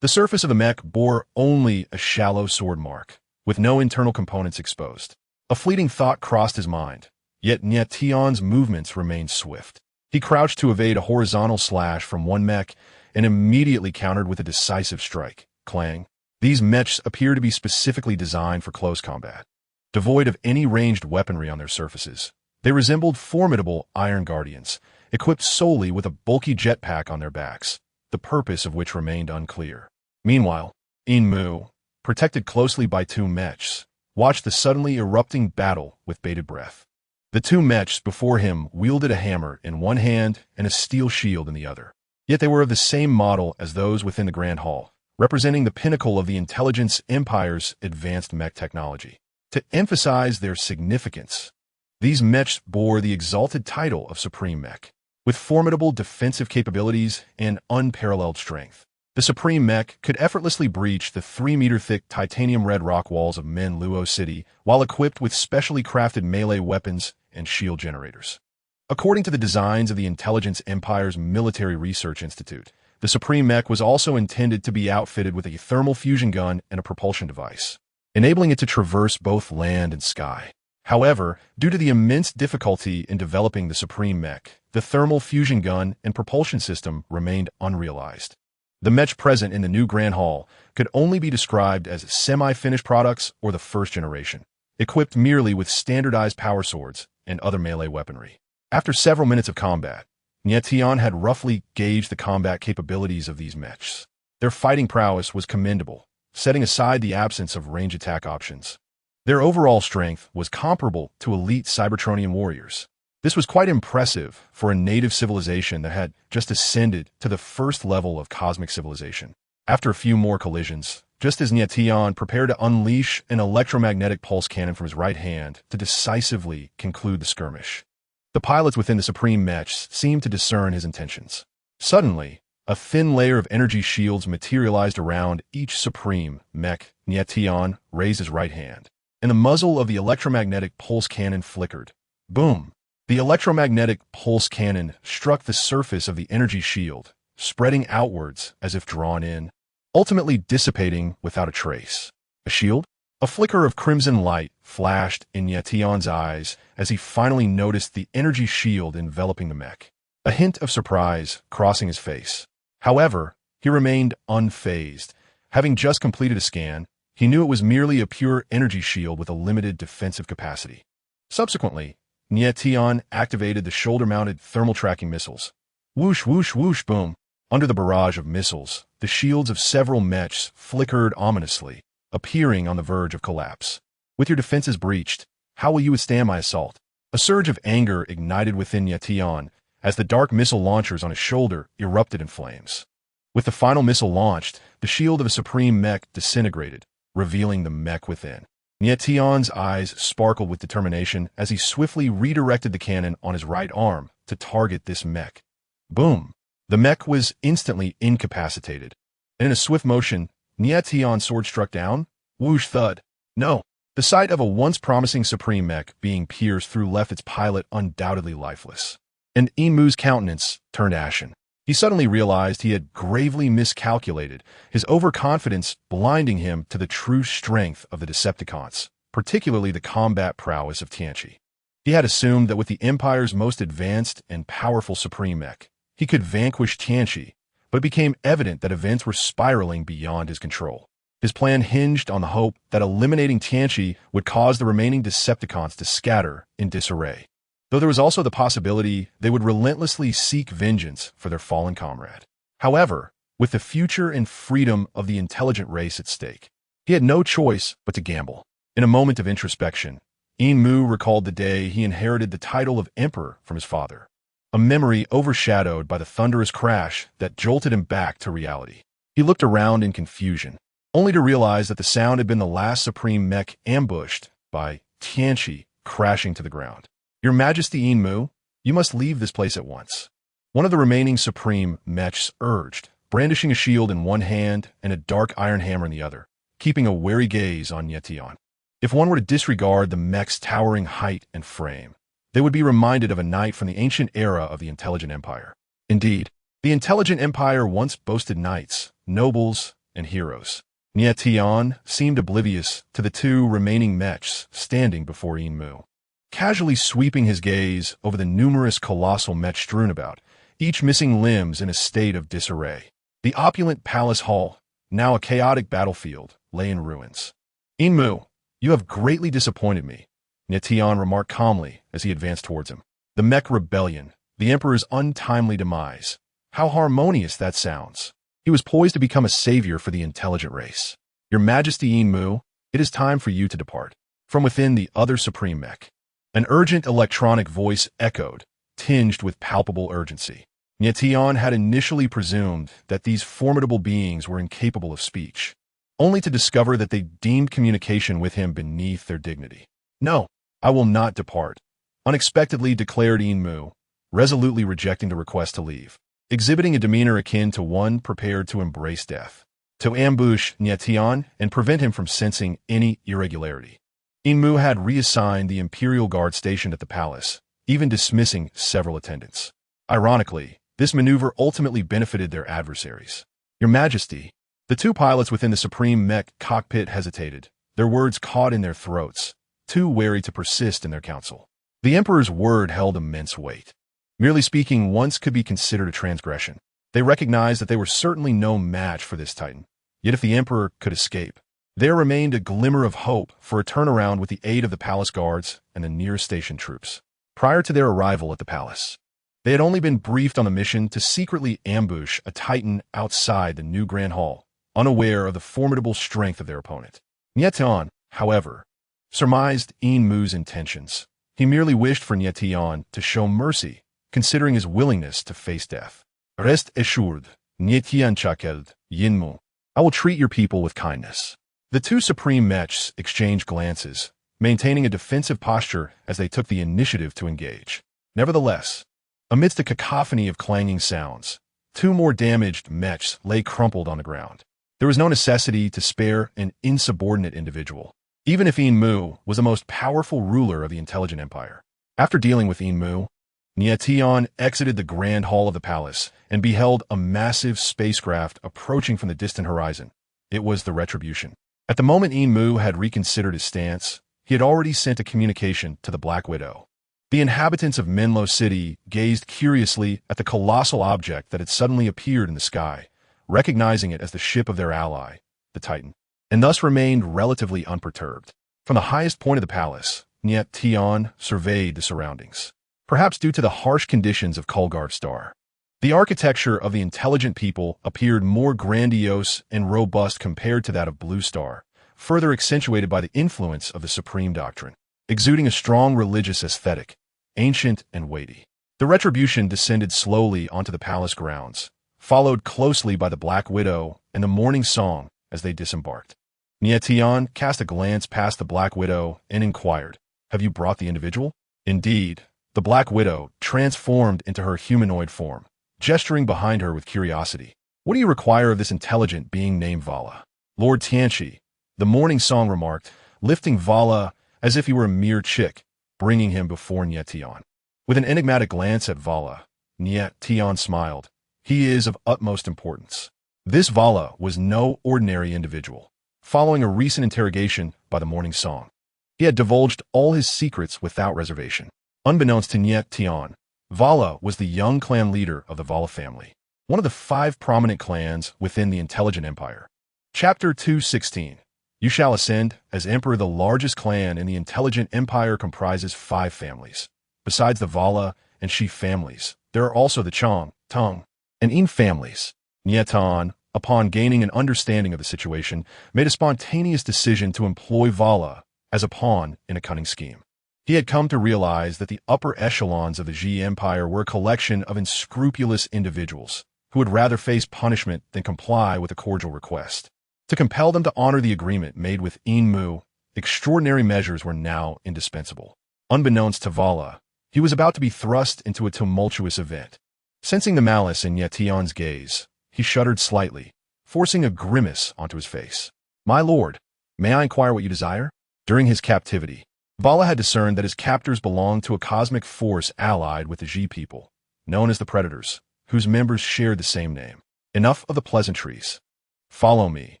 The surface of the mech bore only a shallow sword mark, with no internal components exposed. A fleeting thought crossed his mind, yet Nie Tian's movements remained swift. He crouched to evade a horizontal slash from one mech and immediately countered with a decisive strike. Clang. These mechs appear to be specifically designed for close combat. Devoid of any ranged weaponry on their surfaces, they resembled formidable Iron Guardians, equipped solely with a bulky jetpack on their backs, the purpose of which remained unclear. Meanwhile, Inmu, protected closely by two mechs, watched the suddenly erupting battle with bated breath. The two mechs before him wielded a hammer in one hand and a steel shield in the other. Yet they were of the same model as those within the Grand Hall, representing the pinnacle of the intelligence empire's advanced mech technology. To emphasize their significance, these mechs bore the exalted title of Supreme Mech, with formidable defensive capabilities and unparalleled strength. The Supreme Mech could effortlessly breach the 3-meter-thick titanium-red rock walls of Menluo City while equipped with specially crafted melee weapons and shield generators. According to the designs of the Intelligence Empire's Military Research Institute, the Supreme Mech was also intended to be outfitted with a thermal fusion gun and a propulsion device, enabling it to traverse both land and sky. However, due to the immense difficulty in developing the Supreme Mech, the thermal fusion gun and propulsion system remained unrealized. The mech present in the new Grand Hall could only be described as semi-finished products or the first generation, equipped merely with standardized power swords and other melee weaponry. After several minutes of combat, Nie Tian had roughly gauged the combat capabilities of these mechs. Their fighting prowess was commendable, setting aside the absence of range attack options. Their overall strength was comparable to elite Cybertronian warriors. This was quite impressive for a native civilization that had just ascended to the first level of cosmic civilization. After a few more collisions, just as Nie Tian prepared to unleash an electromagnetic pulse cannon from his right hand to decisively conclude the skirmish, the pilots within the Supreme Mechs seemed to discern his intentions. Suddenly, a thin layer of energy shields materialized around each Supreme Mech. Nie Tian raised his right hand, and the muzzle of the electromagnetic pulse cannon flickered. Boom! The electromagnetic pulse cannon struck the surface of the energy shield, spreading outwards as if drawn in, ultimately dissipating without a trace. A shield? A flicker of crimson light flashed in Nie Tian's eyes as he finally noticed the energy shield enveloping the mech. A hint of surprise crossing his face. However, he remained unfazed. Having just completed a scan, he knew it was merely a pure energy shield with a limited defensive capacity. Subsequently, Nie Tian activated the shoulder-mounted thermal tracking missiles. Whoosh, whoosh, whoosh, boom. Under the barrage of missiles, the shields of several mechs flickered ominously, appearing on the verge of collapse. With your defenses breached, how will you withstand my assault? A surge of anger ignited within Nie Tian as the dark missile launchers on his shoulder erupted in flames. With the final missile launched, the shield of a supreme mech disintegrated, revealing the mech within. Nie Tian's eyes sparkled with determination as he swiftly redirected the cannon on his right arm to target this mech. Boom! The mech was instantly incapacitated. And in a swift motion, Nie Tian's sword struck down. Whoosh thud. No! The sight of a once promising supreme mech being pierced through left its pilot undoubtedly lifeless. And Enmu's countenance turned ashen. He suddenly realized he had gravely miscalculated, his overconfidence blinding him to the true strength of the Decepticons, particularly the combat prowess of Tianchi. He had assumed that with the Empire's most advanced and powerful supreme mech, he could vanquish Tianchi, but it became evident that events were spiraling beyond his control. His plan hinged on the hope that eliminating Tianchi would cause the remaining Decepticons to scatter in disarray, though there was also the possibility they would relentlessly seek vengeance for their fallen comrade. However, with the future and freedom of the intelligent race at stake, he had no choice but to gamble. In a moment of introspection, Enmu recalled the day he inherited the title of Emperor from his father, a memory overshadowed by the thunderous crash that jolted him back to reality. He looked around in confusion, only to realize that the sound had been the last supreme mech ambushed by Tianchi crashing to the ground. Your Majesty Enmu, you must leave this place at once. One of the remaining supreme mechs urged, brandishing a shield in one hand and a dark iron hammer in the other, keeping a wary gaze on Nie Tian. If one were to disregard the mech's towering height and frame, they would be reminded of a knight from the ancient era of the Intelligent Empire. Indeed, the Intelligent Empire once boasted knights, nobles, and heroes. Nie Tian seemed oblivious to the two remaining mechs standing before Enmu. Casually sweeping his gaze over the numerous colossal mechs strewn about, each missing limbs in a state of disarray. The opulent palace hall, now a chaotic battlefield, lay in ruins. Enmu, you have greatly disappointed me, Nie Tian remarked calmly as he advanced towards him. The mech rebellion, the Emperor's untimely demise. How harmonious that sounds. He was poised to become a savior for the intelligent race. Your Majesty Enmu, it is time for you to depart. From within the other supreme mech, an urgent electronic voice echoed, tinged with palpable urgency. Nie Tian had initially presumed that these formidable beings were incapable of speech, only to discover that they deemed communication with him beneath their dignity. No, I will not depart, unexpectedly declared Enmu, resolutely rejecting the request to leave, exhibiting a demeanor akin to one prepared to embrace death, to ambush Nie Tian and prevent him from sensing any irregularity. Enmu had reassigned the Imperial Guard stationed at the palace, even dismissing several attendants. Ironically, this maneuver ultimately benefited their adversaries. Your Majesty, the two pilots within the Supreme Mech cockpit hesitated, their words caught in their throats, too wary to persist in their counsel. The Emperor's word held immense weight. Merely speaking once could be considered a transgression. They recognized that they were certainly no match for this Titan. Yet if the Emperor could escape, there remained a glimmer of hope for a turnaround with the aid of the palace guards and the nearest station troops. Prior to their arrival at the palace, they had only been briefed on the mission to secretly ambush a Titan outside the new Grand Hall, unaware of the formidable strength of their opponent. Nie Tian, however, surmised Enmu's intentions. He merely wished for Nie Tian to show mercy, considering his willingness to face death. Rest assured, Nie Tian chakeld, Enmu. I will treat your people with kindness. The two supreme mechs exchanged glances, maintaining a defensive posture as they took the initiative to engage. Nevertheless, amidst a cacophony of clanging sounds, two more damaged mechs lay crumpled on the ground. There was no necessity to spare an insubordinate individual, even if Enmu was the most powerful ruler of the Intelligent Empire. After dealing with Nie Tian exited the grand hall of the palace and beheld a massive spacecraft approaching from the distant horizon. It was the Retribution. At the moment Nie had reconsidered his stance, he had already sent a communication to the Black Widow. The inhabitants of Menlo City gazed curiously at the colossal object that had suddenly appeared in the sky, recognizing it as the ship of their ally, the Titan, and thus remained relatively unperturbed. From the highest point of the palace, Nie Tian surveyed the surroundings, perhaps due to the harsh conditions of Kulgar's star. The architecture of the intelligent people appeared more grandiose and robust compared to that of Blue Star, further accentuated by the influence of the Supreme Doctrine, exuding a strong religious aesthetic, ancient and weighty. The Retribution descended slowly onto the palace grounds, followed closely by the Black Widow and the Morning Song as they disembarked. Nie Tian cast a glance past the Black Widow and inquired, "Have you brought the individual?" Indeed, the Black Widow transformed into her humanoid form, gesturing behind her with curiosity. "What do you require of this intelligent being named Vala?" "Lord Tianchi," the Morning Song remarked, lifting Vala as if he were a mere chick, bringing him before Nie Tian. With an enigmatic glance at Vala, Nie Tian smiled. "He is of utmost importance." This Vala was no ordinary individual. Following a recent interrogation by the Morning Song, he had divulged all his secrets without reservation. Unbeknownst to Nie Tian, Vala was the young clan leader of the Vala family, one of the 5 prominent clans within the Intelligent Empire. Chapter 216. You shall ascend. As emperor, the largest clan in the Intelligent Empire comprises 5 families. Besides the Vala and Shi families, there are also the Chong, Tong, and In families. Nie Tian, upon gaining an understanding of the situation, made a spontaneous decision to employ Vala as a pawn in a cunning scheme. He had come to realize that the upper echelons of the Xi Empire were a collection of unscrupulous individuals who would rather face punishment than comply with a cordial request. To compel them to honor the agreement made with Nie, extraordinary measures were now indispensable. Unbeknownst to Vala, he was about to be thrust into a tumultuous event. Sensing the malice in Nie Tian's gaze, he shuddered slightly, forcing a grimace onto his face. "My lord, may I inquire what you desire?" During his captivity, Vala had discerned that his captors belonged to a cosmic force allied with the Xi people, known as the Predators, whose members shared the same name. Enough of the pleasantries. "Follow me,"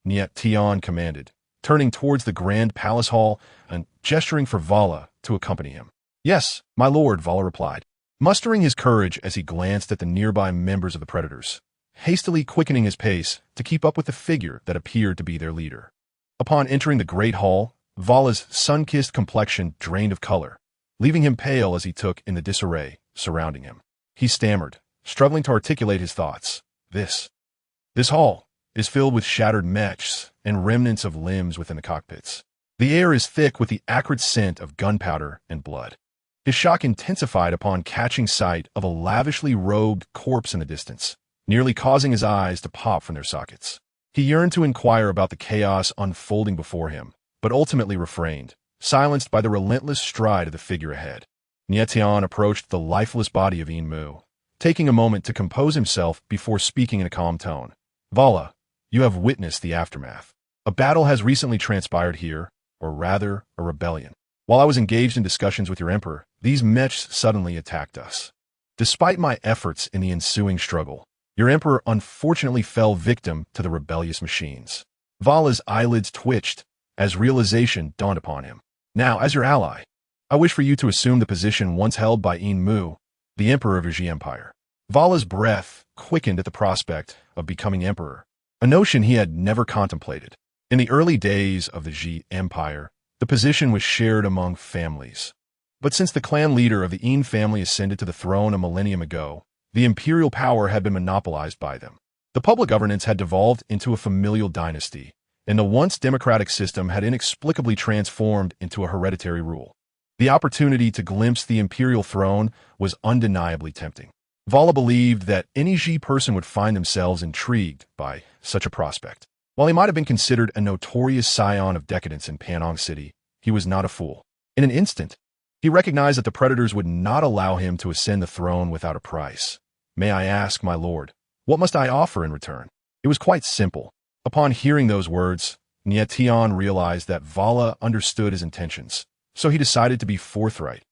Nie Tian commanded, turning towards the grand palace hall and gesturing for Vala to accompany him. "Yes, my lord," Vala replied, mustering his courage as he glanced at the nearby members of the Predators, hastily quickening his pace to keep up with the figure that appeared to be their leader. Upon entering the great hall, Vala's sun-kissed complexion drained of color, leaving him pale as he took in the disarray surrounding him. He stammered, struggling to articulate his thoughts. This hall is filled with shattered mechs and remnants of limbs within the cockpits. The air is thick with the acrid scent of gunpowder and blood. His shock intensified upon catching sight of a lavishly robed corpse in the distance, nearly causing his eyes to pop from their sockets. He yearned to inquire about the chaos unfolding before him, but ultimately refrained, silenced by the relentless stride of the figure ahead. Nie Tian approached the lifeless body of Nie, taking a moment to compose himself before speaking in a calm tone. "Vala, you have witnessed the aftermath. A battle has recently transpired here, or rather, a rebellion. While I was engaged in discussions with your emperor, these mechs suddenly attacked us. Despite my efforts in the ensuing struggle, your emperor unfortunately fell victim to the rebellious machines." Vala's eyelids twitched as realization dawned upon him. "Now, as your ally, I wish for you to assume the position once held by Nie, the emperor of your Xi Empire." Vala's breath quickened at the prospect of becoming emperor, a notion he had never contemplated. In the early days of the Xi Empire, the position was shared among families. But since the clan leader of the Nie family ascended to the throne a millennium ago, the imperial power had been monopolized by them. The public governance had devolved into a familial dynasty, and the once democratic system had inexplicably transformed into a hereditary rule. The opportunity to glimpse the imperial throne was undeniably tempting. Vala believed that any Xi person would find themselves intrigued by such a prospect. While he might have been considered a notorious scion of decadence in Panong City, he was not a fool. In an instant, he recognized that the Predators would not allow him to ascend the throne without a price. "May I ask, my lord, what must I offer in return?" It was quite simple. Upon hearing those words, Nie Tian realized that Vala understood his intentions, so he decided to be forthright.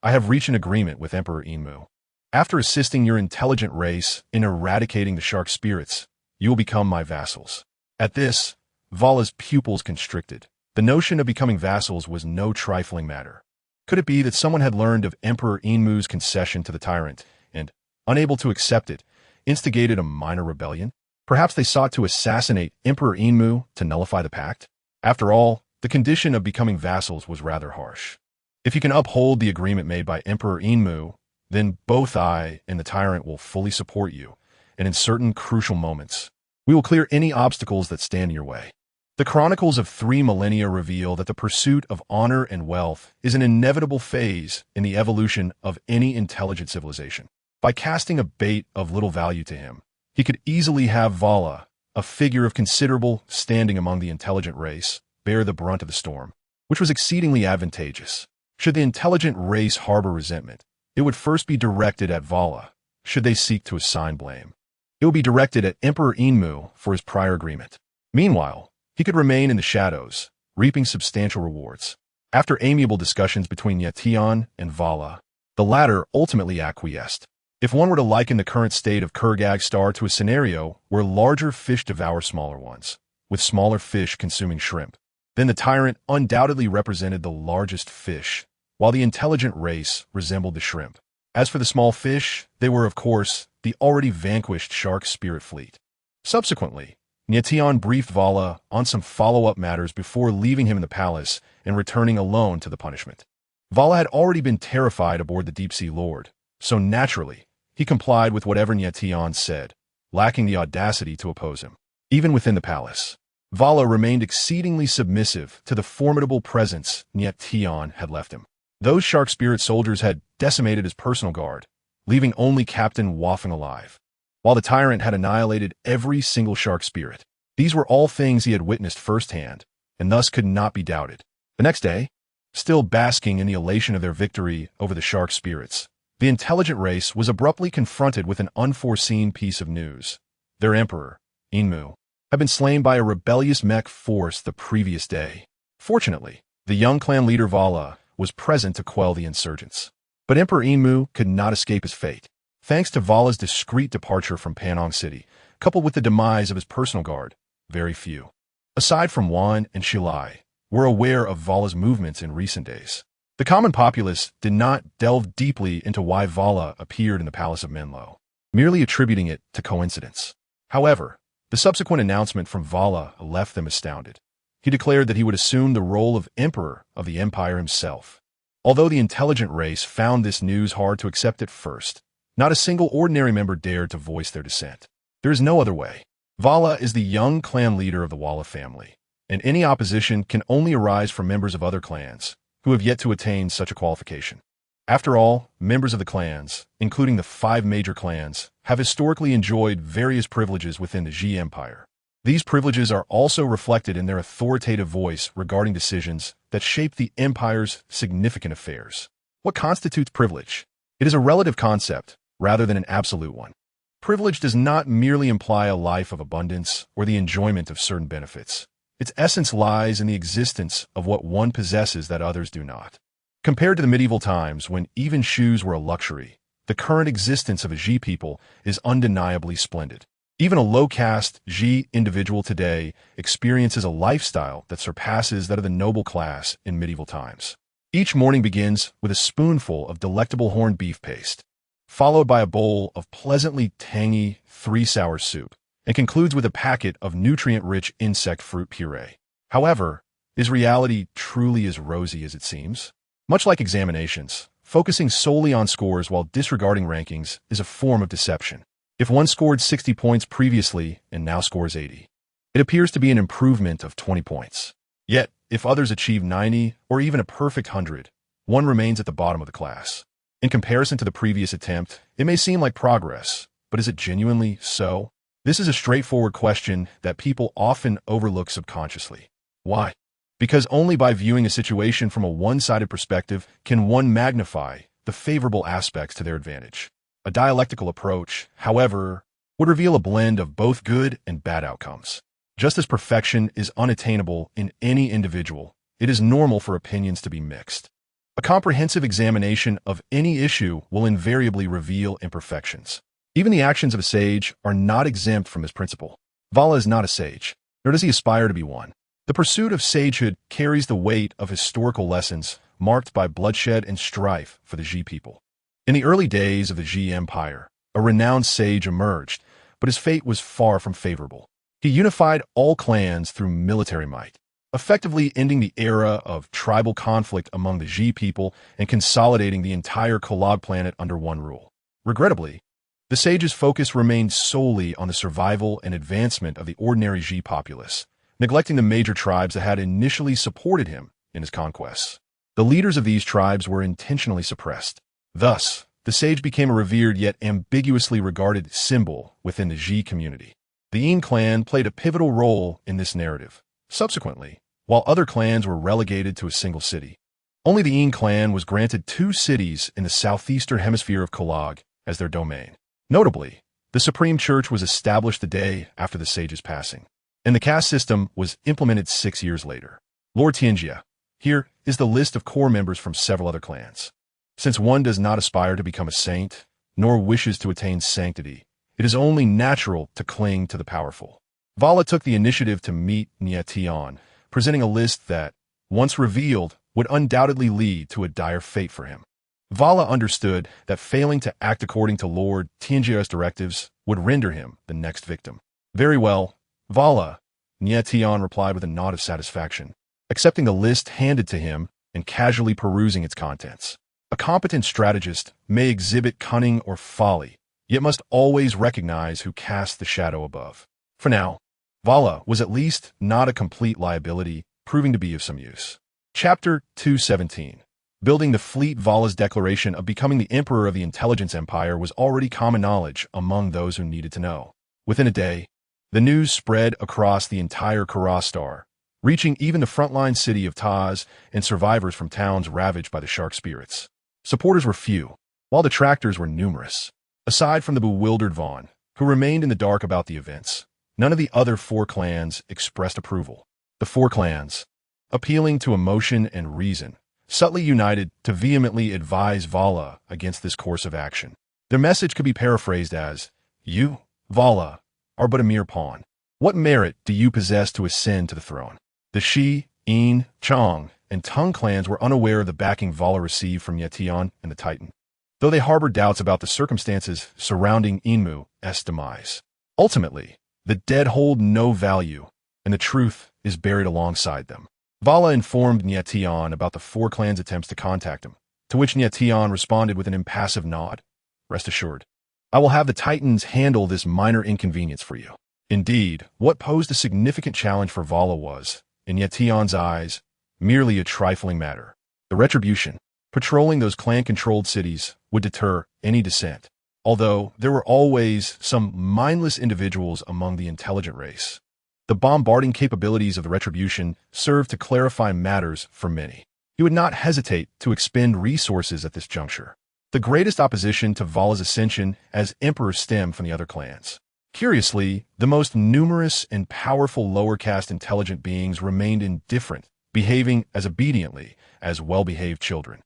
I have reached an agreement with Emperor Enmu. After assisting your intelligent race in eradicating the shark spirits, you will become my vassals. At this, Vala's pupils constricted. The notion of becoming vassals was no trifling matter. Could it be that someone had learned of Emperor Enmu's concession to the tyrant and, unable to accept it, instigated a minor rebellion? Perhaps they sought to assassinate Emperor Enmu to nullify the pact? After all, the condition of becoming vassals was rather harsh. If you can uphold the agreement made by Emperor Enmu, then both I and the tyrant will fully support you, and in certain crucial moments, we will clear any obstacles that stand in your way. The chronicles of 3 millennia reveal that the pursuit of honor and wealth is an inevitable phase in the evolution of any intelligent civilization. By casting a bait of little value to him, he could easily have Vala, a figure of considerable standing among the intelligent race, bear the brunt of the storm, which was exceedingly advantageous. Should the intelligent race harbor resentment, it would first be directed at Vala. Should they seek to assign blame, it would be directed at Emperor Enmu for his prior agreement. Meanwhile, he could remain in the shadows, reaping substantial rewards. After amiable discussions between Nie Tian and Vala, the latter ultimately acquiesced. If one were to liken the current state of Kurgag Star to a scenario where larger fish devour smaller ones, with smaller fish consuming shrimp, then the tyrant undoubtedly represented the largest fish, while the intelligent race resembled the shrimp. As for the small fish, they were, of course, the already vanquished shark spirit fleet. Subsequently, Nie Tian briefed Vala on some follow-up matters before leaving him in the palace and returning alone to the punishment. Vala had already been terrified aboard the Deep-Sea Lord, so naturally, he complied with whatever Nie Tian said, lacking the audacity to oppose him. Even within the palace, Vala remained exceedingly submissive to the formidable presence Nie Tian had left him. Those shark spirit soldiers had decimated his personal guard, leaving only Captain Waffing alive, while the tyrant had annihilated every single shark spirit. These were all things he had witnessed firsthand, and thus could not be doubted. The next day, still basking in the elation of their victory over the shark spirits, the intelligent race was abruptly confronted with an unforeseen piece of news. Their emperor, Enmu, had been slain by a rebellious mech force the previous day. Fortunately, the young clan leader Vala was present to quell the insurgents. But Emperor Enmu could not escape his fate. Thanks to Vala's discreet departure from Panong City, coupled with the demise of his personal guard, very few, aside from Wan and Shilai, were aware of Vala's movements in recent days. The common populace did not delve deeply into why Vala appeared in the Palace of Menlo, merely attributing it to coincidence. However, the subsequent announcement from Vala left them astounded. He declared that he would assume the role of Emperor of the Empire himself. Although the intelligent race found this news hard to accept at first, not a single ordinary member dared to voice their dissent. There is no other way. Vala is the young clan leader of the Walla family, and any opposition can only arise from members of other clans who have yet to attain such a qualification. After all, members of the clans, including the 5 major clans, have historically enjoyed various privileges within the Xi Empire. These privileges are also reflected in their authoritative voice regarding decisions that shape the empire's significant affairs. What constitutes privilege? It is a relative concept rather than an absolute one. Privilege does not merely imply a life of abundance or the enjoyment of certain benefits. Its essence lies in the existence of what one possesses that others do not. Compared to the medieval times when even shoes were a luxury, the current existence of a Xi people is undeniably splendid. Even a low-caste Xi individual today experiences a lifestyle that surpasses that of the noble class in medieval times. Each morning begins with a spoonful of delectable horned beef paste, followed by a bowl of pleasantly tangy 3-sour soup, and concludes with a packet of nutrient-rich insect fruit puree. However, is reality truly as rosy as it seems? Much like examinations, focusing solely on scores while disregarding rankings is a form of deception. If one scored 60 points previously and now scores 80, it appears to be an improvement of 20 points. Yet, if others achieve 90 or even a perfect 100, one remains at the bottom of the class. In comparison to the previous attempt, it may seem like progress, but is it genuinely so? This is a straightforward question that people often overlook subconsciously. Why? Because only by viewing a situation from a one-sided perspective can one magnify the favorable aspects to their advantage. A dialectical approach, however, would reveal a blend of both good and bad outcomes. Just as perfection is unattainable in any individual, it is normal for opinions to be mixed. A comprehensive examination of any issue will invariably reveal imperfections. Even the actions of a sage are not exempt from this principle. Vala is not a sage, nor does he aspire to be one. The pursuit of sagehood carries the weight of historical lessons marked by bloodshed and strife for the Ji people. In the early days of the Ji Empire, a renowned sage emerged, but his fate was far from favorable. He unified all clans through military might, effectively ending the era of tribal conflict among the Ji people and consolidating the entire Kalag planet under one rule. Regrettably, the sage's focus remained solely on the survival and advancement of the ordinary Ji populace, neglecting the major tribes that had initially supported him in his conquests. The leaders of these tribes were intentionally suppressed. Thus, the sage became a revered yet ambiguously regarded symbol within the Ji community. The Yin clan played a pivotal role in this narrative. Subsequently, while other clans were relegated to a single city, only the Yin clan was granted 2 cities in the southeastern hemisphere of Kalag as their domain. Notably, the Supreme Church was established the day after the sage's passing, and the caste system was implemented 6 years later. Lord Tianjia. Here is the list of core members from several other clans. Since one does not aspire to become a saint, nor wishes to attain sanctity, it is only natural to cling to the powerful. Vala took the initiative to meet Nie Tian, presenting a list that, once revealed, would undoubtedly lead to a dire fate for him. Vala understood that failing to act according to Lord Tianjia's directives would render him the next victim. Very well, Vala, Nie Tian replied with a nod of satisfaction, accepting the list handed to him and casually perusing its contents. A competent strategist may exhibit cunning or folly, yet must always recognize who casts the shadow above. For now, Vala was at least not a complete liability, proving to be of some use. Chapter 217. Building the fleet. Vala's declaration of becoming the Emperor of the Intelligence Empire was already common knowledge among those who needed to know. Within a day, the news spread across the entire Karastar, reaching even the frontline city of Taz and survivors from towns ravaged by the shark spirits. Supporters were few, while detractors were numerous. Aside from the bewildered Vaughn, who remained in the dark about the events, none of the other 4 clans expressed approval. The 4 clans, appealing to emotion and reason, subtly united to vehemently advise Vala against this course of action. Their message could be paraphrased as, "You, Vala, are but a mere pawn. What merit do you possess to ascend to the throne?" The Shi, Yin, Chang, and Tung clans were unaware of the backing Vala received from Nie Tian and the Titan, though they harbored doubts about the circumstances surrounding Inmu's demise. Ultimately, the dead hold no value, and the truth is buried alongside them. Vala informed Nie Tian about the 4 clans' attempts to contact him, to which Nie Tian responded with an impassive nod. "Rest assured, I will have the Titans handle this minor inconvenience for you." Indeed, what posed a significant challenge for Vala was, in Nie Tian's eyes, merely a trifling matter. The retribution, patrolling those clan-controlled cities, would deter any dissent, although there were always some mindless individuals among the intelligent race. The bombarding capabilities of the retribution served to clarify matters for many. He would not hesitate to expend resources at this juncture. The greatest opposition to Vala's ascension as emperor stemmed from the other clans. Curiously, the most numerous and powerful lower caste intelligent beings remained indifferent, behaving as obediently as well-behaved children.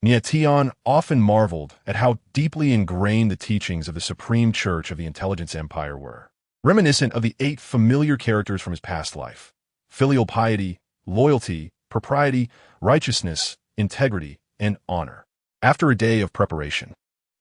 Nie Tian often marveled at how deeply ingrained the teachings of the Supreme Church of the Intelligence Empire were, reminiscent of the 8 familiar characters from his past life: filial piety, loyalty, propriety, righteousness, integrity, and honor. After a day of preparation,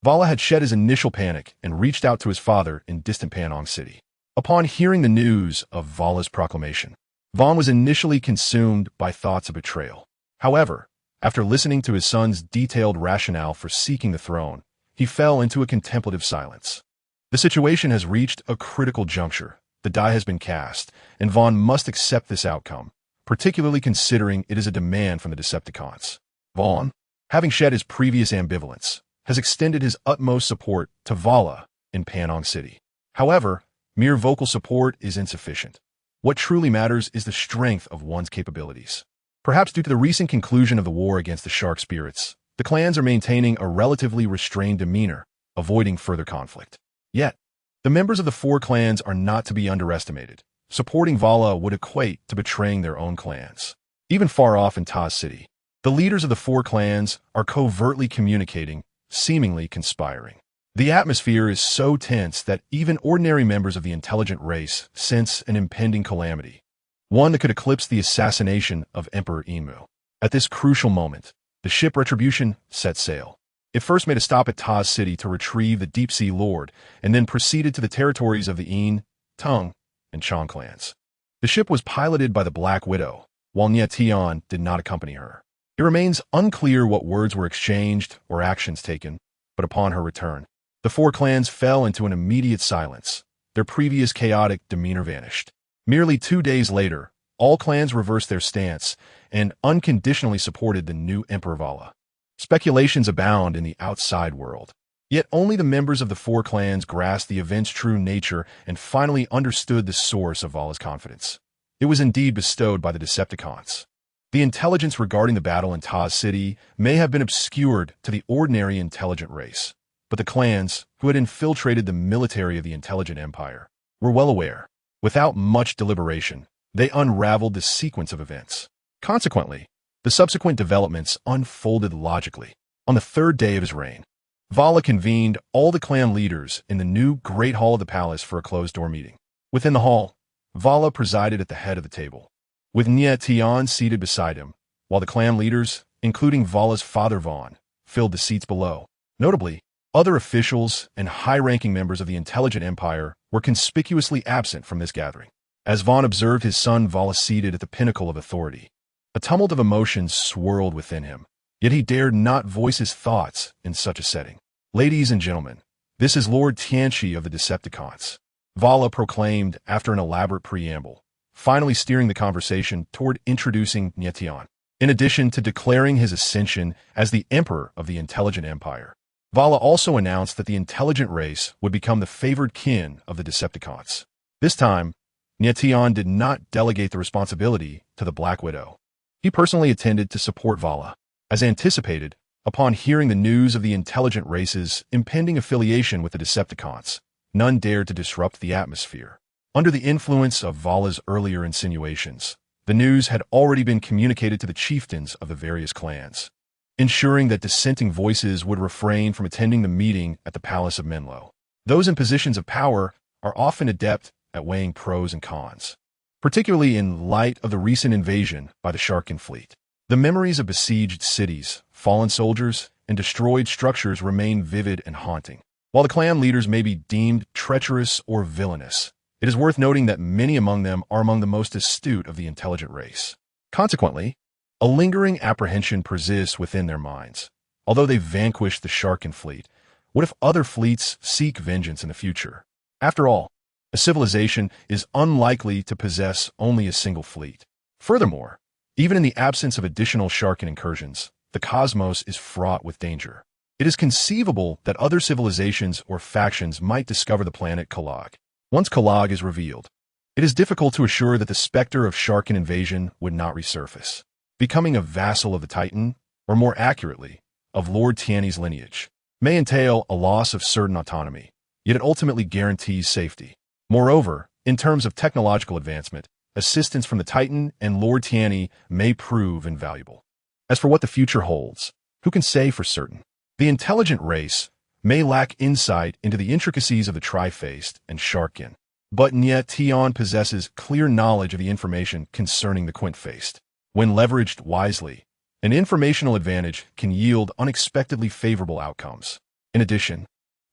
Vala had shed his initial panic and reached out to his father in distant Panong City. Upon hearing the news of Vala's proclamation, Vaughn was initially consumed by thoughts of betrayal. However, after listening to his son's detailed rationale for seeking the throne, he fell into a contemplative silence. The situation has reached a critical juncture. The die has been cast, and Vaughn must accept this outcome, particularly considering it is a demand from the Decepticons. Vaughn, having shed his previous ambivalence, has extended his utmost support to Vala in Panong City. However, mere vocal support is insufficient. What truly matters is the strength of one's capabilities. Perhaps due to the recent conclusion of the war against the shark spirits, the clans are maintaining a relatively restrained demeanor, avoiding further conflict. Yet, the members of the 4 clans are not to be underestimated. Supporting Vala would equate to betraying their own clans. Even far off in Taz City, The leaders of the four clans are covertly communicating, seemingly conspiring. The atmosphere is so tense that even ordinary members of the intelligent race sense an impending calamity, one that could eclipse the assassination of Emperor Emu. At this crucial moment, the ship Retribution set sail. It first made a stop at Taz City to retrieve the Deep Sea Lord, and then proceeded to the territories of the Yin, Tung, and Chong clans. The ship was piloted by the Black Widow, while Nie Tian did not accompany her. It remains unclear what words were exchanged or actions taken, but upon her return, the four clans fell into an immediate silence. Their previous chaotic demeanor vanished. Merely 2 days later, all clans reversed their stance and unconditionally supported the new Emperor Vala. Speculations abound in the outside world. Yet only the members of the four clans grasped the event's true nature and finally understood the source of Vala's confidence. It was indeed bestowed by the Decepticons. The intelligence regarding the battle in Taz City may have been obscured to the ordinary intelligent race, but the clans, who had infiltrated the military of the intelligent empire, were well aware. Without much deliberation, they unraveled the sequence of events. Consequently, the subsequent developments unfolded logically. On the 3rd day of his reign, Vala convened all the clan leaders in the new Great Hall of the palace for a closed-door meeting. Within the hall, Vala presided at the head of the table, with Nie Tian seated beside him, while the clan leaders, including Vala's father Vaughn, filled the seats below. Notably, other officials and high-ranking members of the intelligent empire were conspicuously absent from this gathering. As Vaughn observed his son Vala seated at the pinnacle of authority, a tumult of emotions swirled within him, yet he dared not voice his thoughts in such a setting. "Ladies and gentlemen, this is Lord Tianchi of the Decepticons," Vala proclaimed after an elaborate preamble, finally steering the conversation toward introducing Nie Tian. In addition to declaring his ascension as the Emperor of the Intelligent Empire, Vala also announced that the intelligent race would become the favored kin of the Decepticons. This time, Nie Tian did not delegate the responsibility to the Black Widow. He personally attended to support Vala. As anticipated, upon hearing the news of the intelligent race's impending affiliation with the Decepticons, none dared to disrupt the atmosphere. Under the influence of Vala's earlier insinuations, the news had already been communicated to the chieftains of the various clans, ensuring that dissenting voices would refrain from attending the meeting at the Palace of Menlo. Those in positions of power are often adept at weighing pros and cons, particularly in light of the recent invasion by the Sharkin fleet. The memories of besieged cities, fallen soldiers, and destroyed structures remain vivid and haunting. While the clan leaders may be deemed treacherous or villainous, it is worth noting that many among them are among the most astute of the intelligent race. Consequently, a lingering apprehension persists within their minds. Although they vanquished the Sharkin fleet, what if other fleets seek vengeance in the future? After all, a civilization is unlikely to possess only a single fleet. Furthermore, even in the absence of additional Sharkin incursions, the cosmos is fraught with danger. It is conceivable that other civilizations or factions might discover the planet Kalag. Once Kalag is revealed, it is difficult to assure that the specter of Sharkin invasion would not resurface. Becoming a vassal of the Titan, or more accurately, of Lord Tiani's lineage, may entail a loss of certain autonomy, yet it ultimately guarantees safety. Moreover, in terms of technological advancement, assistance from the Titan and Lord Tiani may prove invaluable. As for what the future holds, who can say for certain? The intelligent race may lack insight into the intricacies of the Tri-Faced and Sharkin, but Nie Tian possesses clear knowledge of the information concerning the Quint-Faced. When leveraged wisely, an informational advantage can yield unexpectedly favorable outcomes. In addition,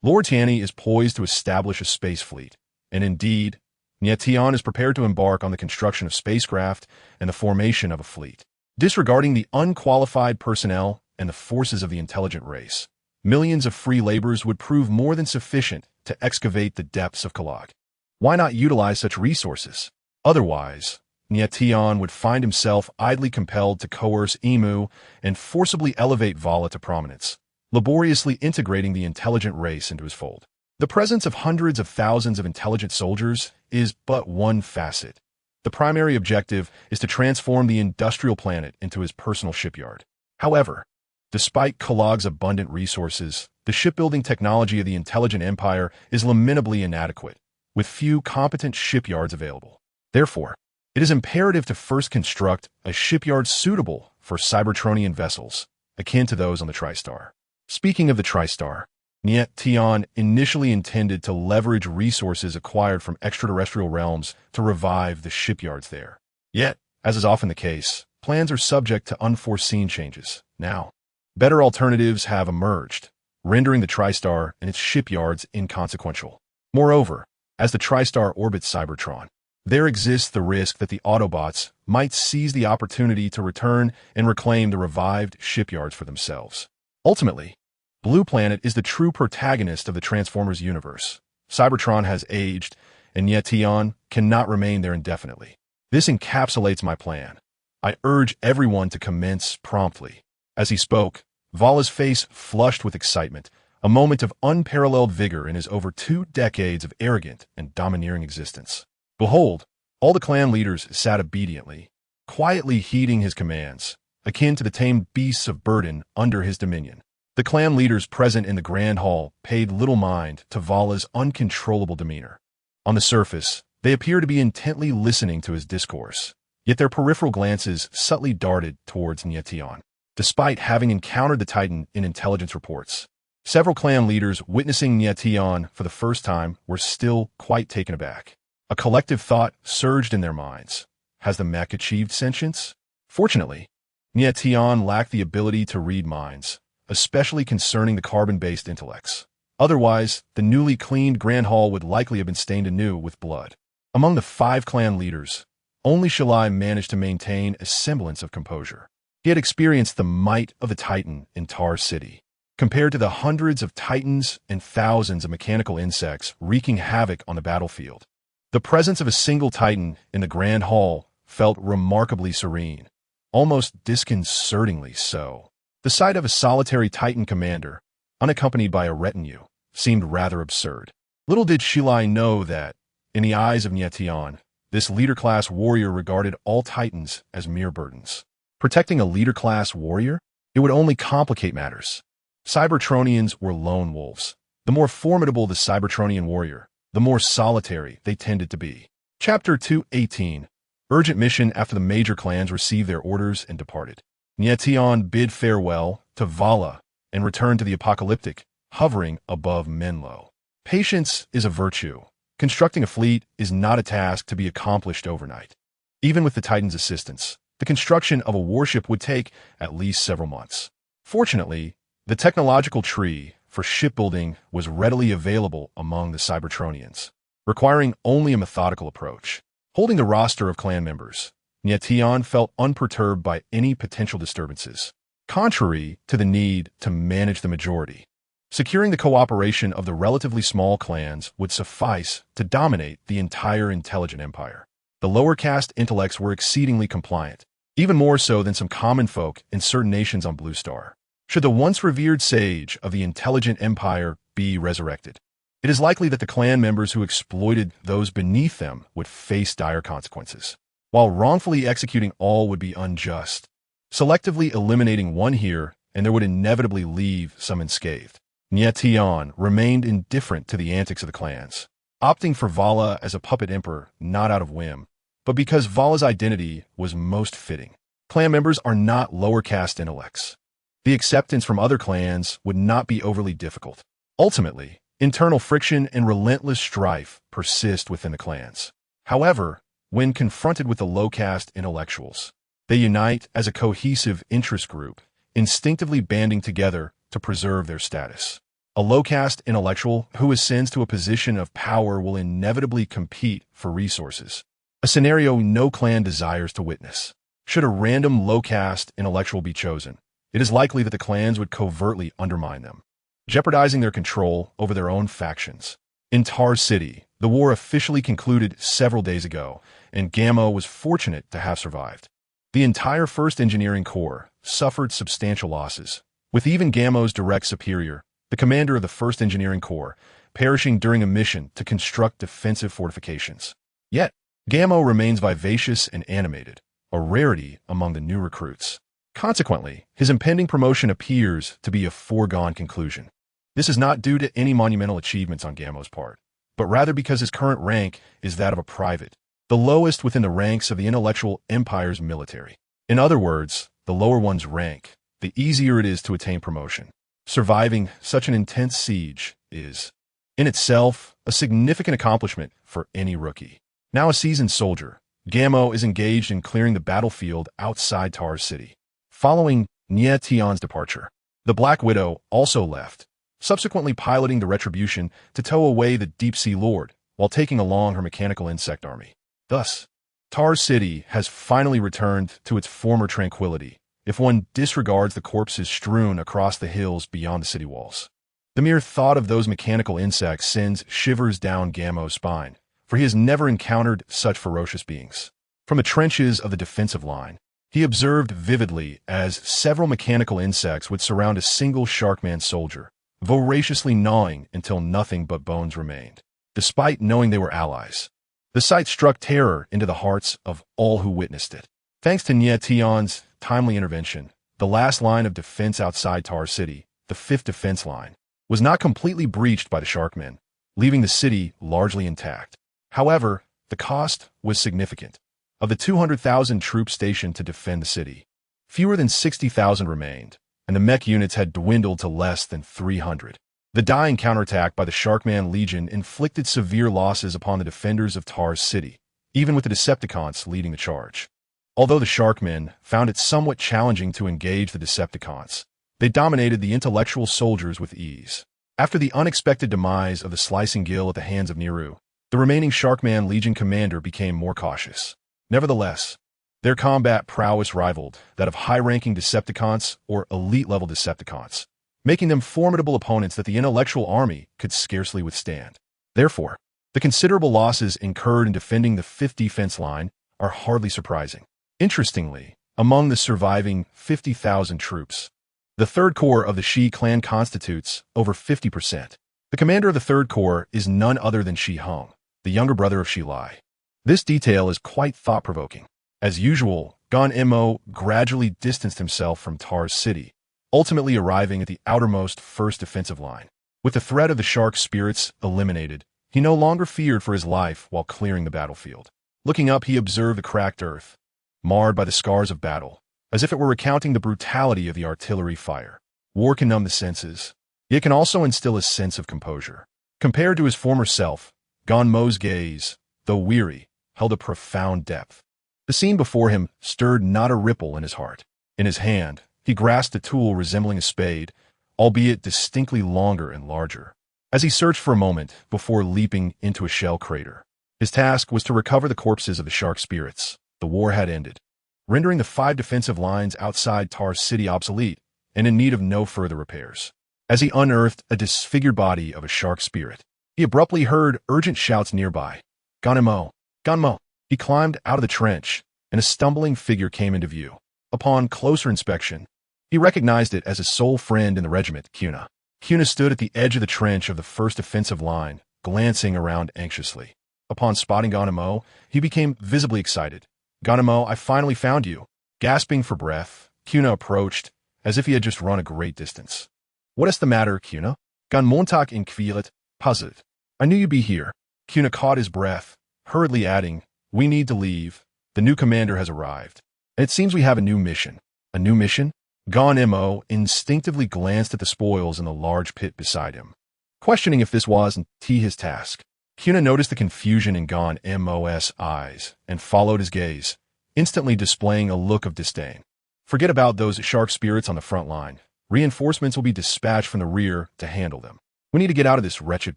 Lord Tiani is poised to establish a space fleet, and indeed, Nie Tian is prepared to embark on the construction of spacecraft and the formation of a fleet. Disregarding the unqualified personnel and the forces of the intelligent race, millions of free laborers would prove more than sufficient to excavate the depths of Kalag. Why not utilize such resources? Otherwise, Nie Tian would find himself idly compelled to coerce Emu and forcibly elevate Vala to prominence, laboriously integrating the intelligent race into his fold. The presence of hundreds of thousands of intelligent soldiers is but one facet. The primary objective is to transform the industrial planet into his personal shipyard. However, despite Kalag's abundant resources, the shipbuilding technology of the intelligent empire is lamentably inadequate, with few competent shipyards available. Therefore, it is imperative to first construct a shipyard suitable for Cybertronian vessels, akin to those on the TriStar. Speaking of the TriStar, Nie Tian initially intended to leverage resources acquired from extraterrestrial realms to revive the shipyards there. Yet, as is often the case, plans are subject to unforeseen changes. Now, better alternatives have emerged, rendering the TriStar and its shipyards inconsequential. Moreover, as the TriStar orbits Cybertron, there exists the risk that the Autobots might seize the opportunity to return and reclaim the revived shipyards for themselves. Ultimately, Blue Planet is the true protagonist of the Transformers universe. Cybertron has aged, and Nie Tian cannot remain there indefinitely. This encapsulates my plan. I urge everyone to commence promptly. As he spoke, Vala's face flushed with excitement, a moment of unparalleled vigor in his over 2 decades of arrogant and domineering existence. Behold, all the clan leaders sat obediently, quietly heeding his commands, akin to the tamed beasts of burden under his dominion. The clan leaders present in the Grand Hall paid little mind to Vala's uncontrollable demeanor. On the surface, they appear to be intently listening to his discourse, yet their peripheral glances subtly darted towards Nie Tian. Despite having encountered the Titan in intelligence reports, several clan leaders witnessing Nie Tian for the first time were still quite taken aback. A collective thought surged in their minds. Has the mech achieved sentience? Fortunately, Nie Tian lacked the ability to read minds, especially concerning the carbon-based intellects. Otherwise, the newly cleaned Grand Hall would likely have been stained anew with blood. Among the 5 clan leaders, only Shalai managed to maintain a semblance of composure. He had experienced the might of the Titan in Tar City, compared to the hundreds of Titans and thousands of mechanical insects wreaking havoc on the battlefield. The presence of a single Titan in the Grand Hall felt remarkably serene, almost disconcertingly so. The sight of a solitary Titan commander, unaccompanied by a retinue, seemed rather absurd. Little did Shalai know that, in the eyes of Nie Tian, this leader-class warrior regarded all Titans as mere burdens. Protecting a leader-class warrior? It would only complicate matters. Cybertronians were lone wolves. The more formidable the Cybertronian warrior, the more solitary they tended to be. Chapter 218. Urgent mission after the major clans received their orders and departed. Nie Tian bid farewell to Vala and returned to the apocalyptic, hovering above Menlo. Patience is a virtue. Constructing a fleet is not a task to be accomplished overnight. Even with the Titan's assistance, the construction of a warship would take at least several months. Fortunately, the technological tree for shipbuilding was readily available among the Cybertronians, requiring only a methodical approach. Holding the roster of clan members, Nie Tian felt unperturbed by any potential disturbances, contrary to the need to manage the majority. Securing the cooperation of the relatively small clans would suffice to dominate the entire intelligent empire. The lower caste intellects were exceedingly compliant, even more so than some common folk in certain nations on Blue Star. Should the once revered sage of the intelligent empire be resurrected, it is likely that the clan members who exploited those beneath them would face dire consequences. While wrongfully executing all would be unjust, selectively eliminating one here and there would inevitably leave some unscathed. Nie Tian remained indifferent to the antics of the clans, opting for Vala as a puppet emperor not out of whim, but because Vala's identity was most fitting. Clan members are not lower caste intellects. The acceptance from other clans would not be overly difficult. Ultimately, internal friction and relentless strife persist within the clans. However, when confronted with the low-caste intellectuals, they unite as a cohesive interest group, instinctively banding together to preserve their status. A low-caste intellectual who ascends to a position of power will inevitably compete for resources, a scenario no clan desires to witness. Should a random low-caste intellectual be chosen, it is likely that the clans would covertly undermine them, jeopardizing their control over their own factions. In Tar City, the war officially concluded several days ago, and Gamma was fortunate to have survived. The entire 1st Engineering Corps suffered substantial losses, with even Gamma's direct superior, the commander of the 1st Engineering Corps, perishing during a mission to construct defensive fortifications. Yet, Gamma remains vivacious and animated, a rarity among the new recruits. Consequently, his impending promotion appears to be a foregone conclusion. This is not due to any monumental achievements on Gamma's part, but rather because his current rank is that of a private, the lowest within the ranks of the intellectual empire's military. In other words, the lower one's rank, the easier it is to attain promotion. Surviving such an intense siege is, in itself, a significant accomplishment for any rookie. Now a seasoned soldier, Gammo is engaged in clearing the battlefield outside Tars City. Following Nie Tian's departure, the Black Widow also left, subsequently piloting the Retribution to tow away the Deep-Sea Lord while taking along her mechanical insect army. Thus, Tars City has finally returned to its former tranquility, if one disregards the corpses strewn across the hills beyond the city walls. The mere thought of those mechanical insects sends shivers down Gammo's spine, for he has never encountered such ferocious beings. From the trenches of the defensive line, he observed vividly as several mechanical insects would surround a single Sharkman soldier, voraciously gnawing until nothing but bones remained. Despite knowing they were allies, the sight struck terror into the hearts of all who witnessed it. Thanks to Nie Tian's timely intervention, the last line of defense outside Tars City, the 5th defense line, was not completely breached by the Sharkmen, leaving the city largely intact. However, the cost was significant. Of the 200,000 troops stationed to defend the city, fewer than 60,000 remained, and the mech units had dwindled to less than 300. The dying counterattack by the Sharkman Legion inflicted severe losses upon the defenders of Tars City, even with the Decepticons leading the charge. Although the Sharkmen found it somewhat challenging to engage the Decepticons, they dominated the intellectual soldiers with ease. After the unexpected demise of the Slicing Gill at the hands of Neru, the remaining Sharkman Legion commander became more cautious. Nevertheless, their combat prowess rivaled that of high-ranking Decepticons or elite-level Decepticons, making them formidable opponents that the intellectual army could scarcely withstand. Therefore, the considerable losses incurred in defending the 5th defense line are hardly surprising. Interestingly, among the surviving 50,000 troops, the 3rd Corps of the Shi clan constitutes over 50%. The commander of the 3rd Corps is none other than Shi Hong, the younger brother of Shi Lai. This detail is quite thought-provoking. As usual, Gan Mo gradually distanced himself from Tars City, ultimately arriving at the outermost 1st defensive line. With the threat of the shark spirits eliminated, he no longer feared for his life while clearing the battlefield. Looking up, he observed the cracked earth, marred by the scars of battle, as if it were recounting the brutality of the artillery fire. War can numb the senses, yet it can also instill a sense of composure. Compared to his former self, Gan Mo's gaze, though weary, held a profound depth. The scene before him stirred not a ripple in his heart. In his hand, he grasped a tool resembling a spade, albeit distinctly longer and larger. As he searched for a moment before leaping into a shell crater, his task was to recover the corpses of the shark spirits. The war had ended, rendering the 5 defensive lines outside Tars City obsolete and in need of no further repairs. As he unearthed a disfigured body of a shark spirit, he abruptly heard urgent shouts nearby. Ganmo! Ganmo! He climbed out of the trench, and a stumbling figure came into view. Upon closer inspection, he recognized it as his sole friend in the regiment, Kuna. Kuna stood at the edge of the trench of the 1st defensive line, glancing around anxiously. Upon spotting Ganmo, he became visibly excited. Ganmo, I finally found you. Gasping for breath, Kuna approached, as if he had just run a great distance. What is the matter, Kuna? Gan Montag in Kvilet, puzzled. I knew you'd be here. Kuna caught his breath, hurriedly adding, We need to leave. The new commander has arrived. And it seems we have a new mission. A new mission? Gan Mo instinctively glanced at the spoils in the large pit beside him, questioning if this wasn't his task. Kuna noticed the confusion in Gan Mo's eyes and followed his gaze, instantly displaying a look of disdain. Forget about those shark spirits on the front line. Reinforcements will be dispatched from the rear to handle them. We need to get out of this wretched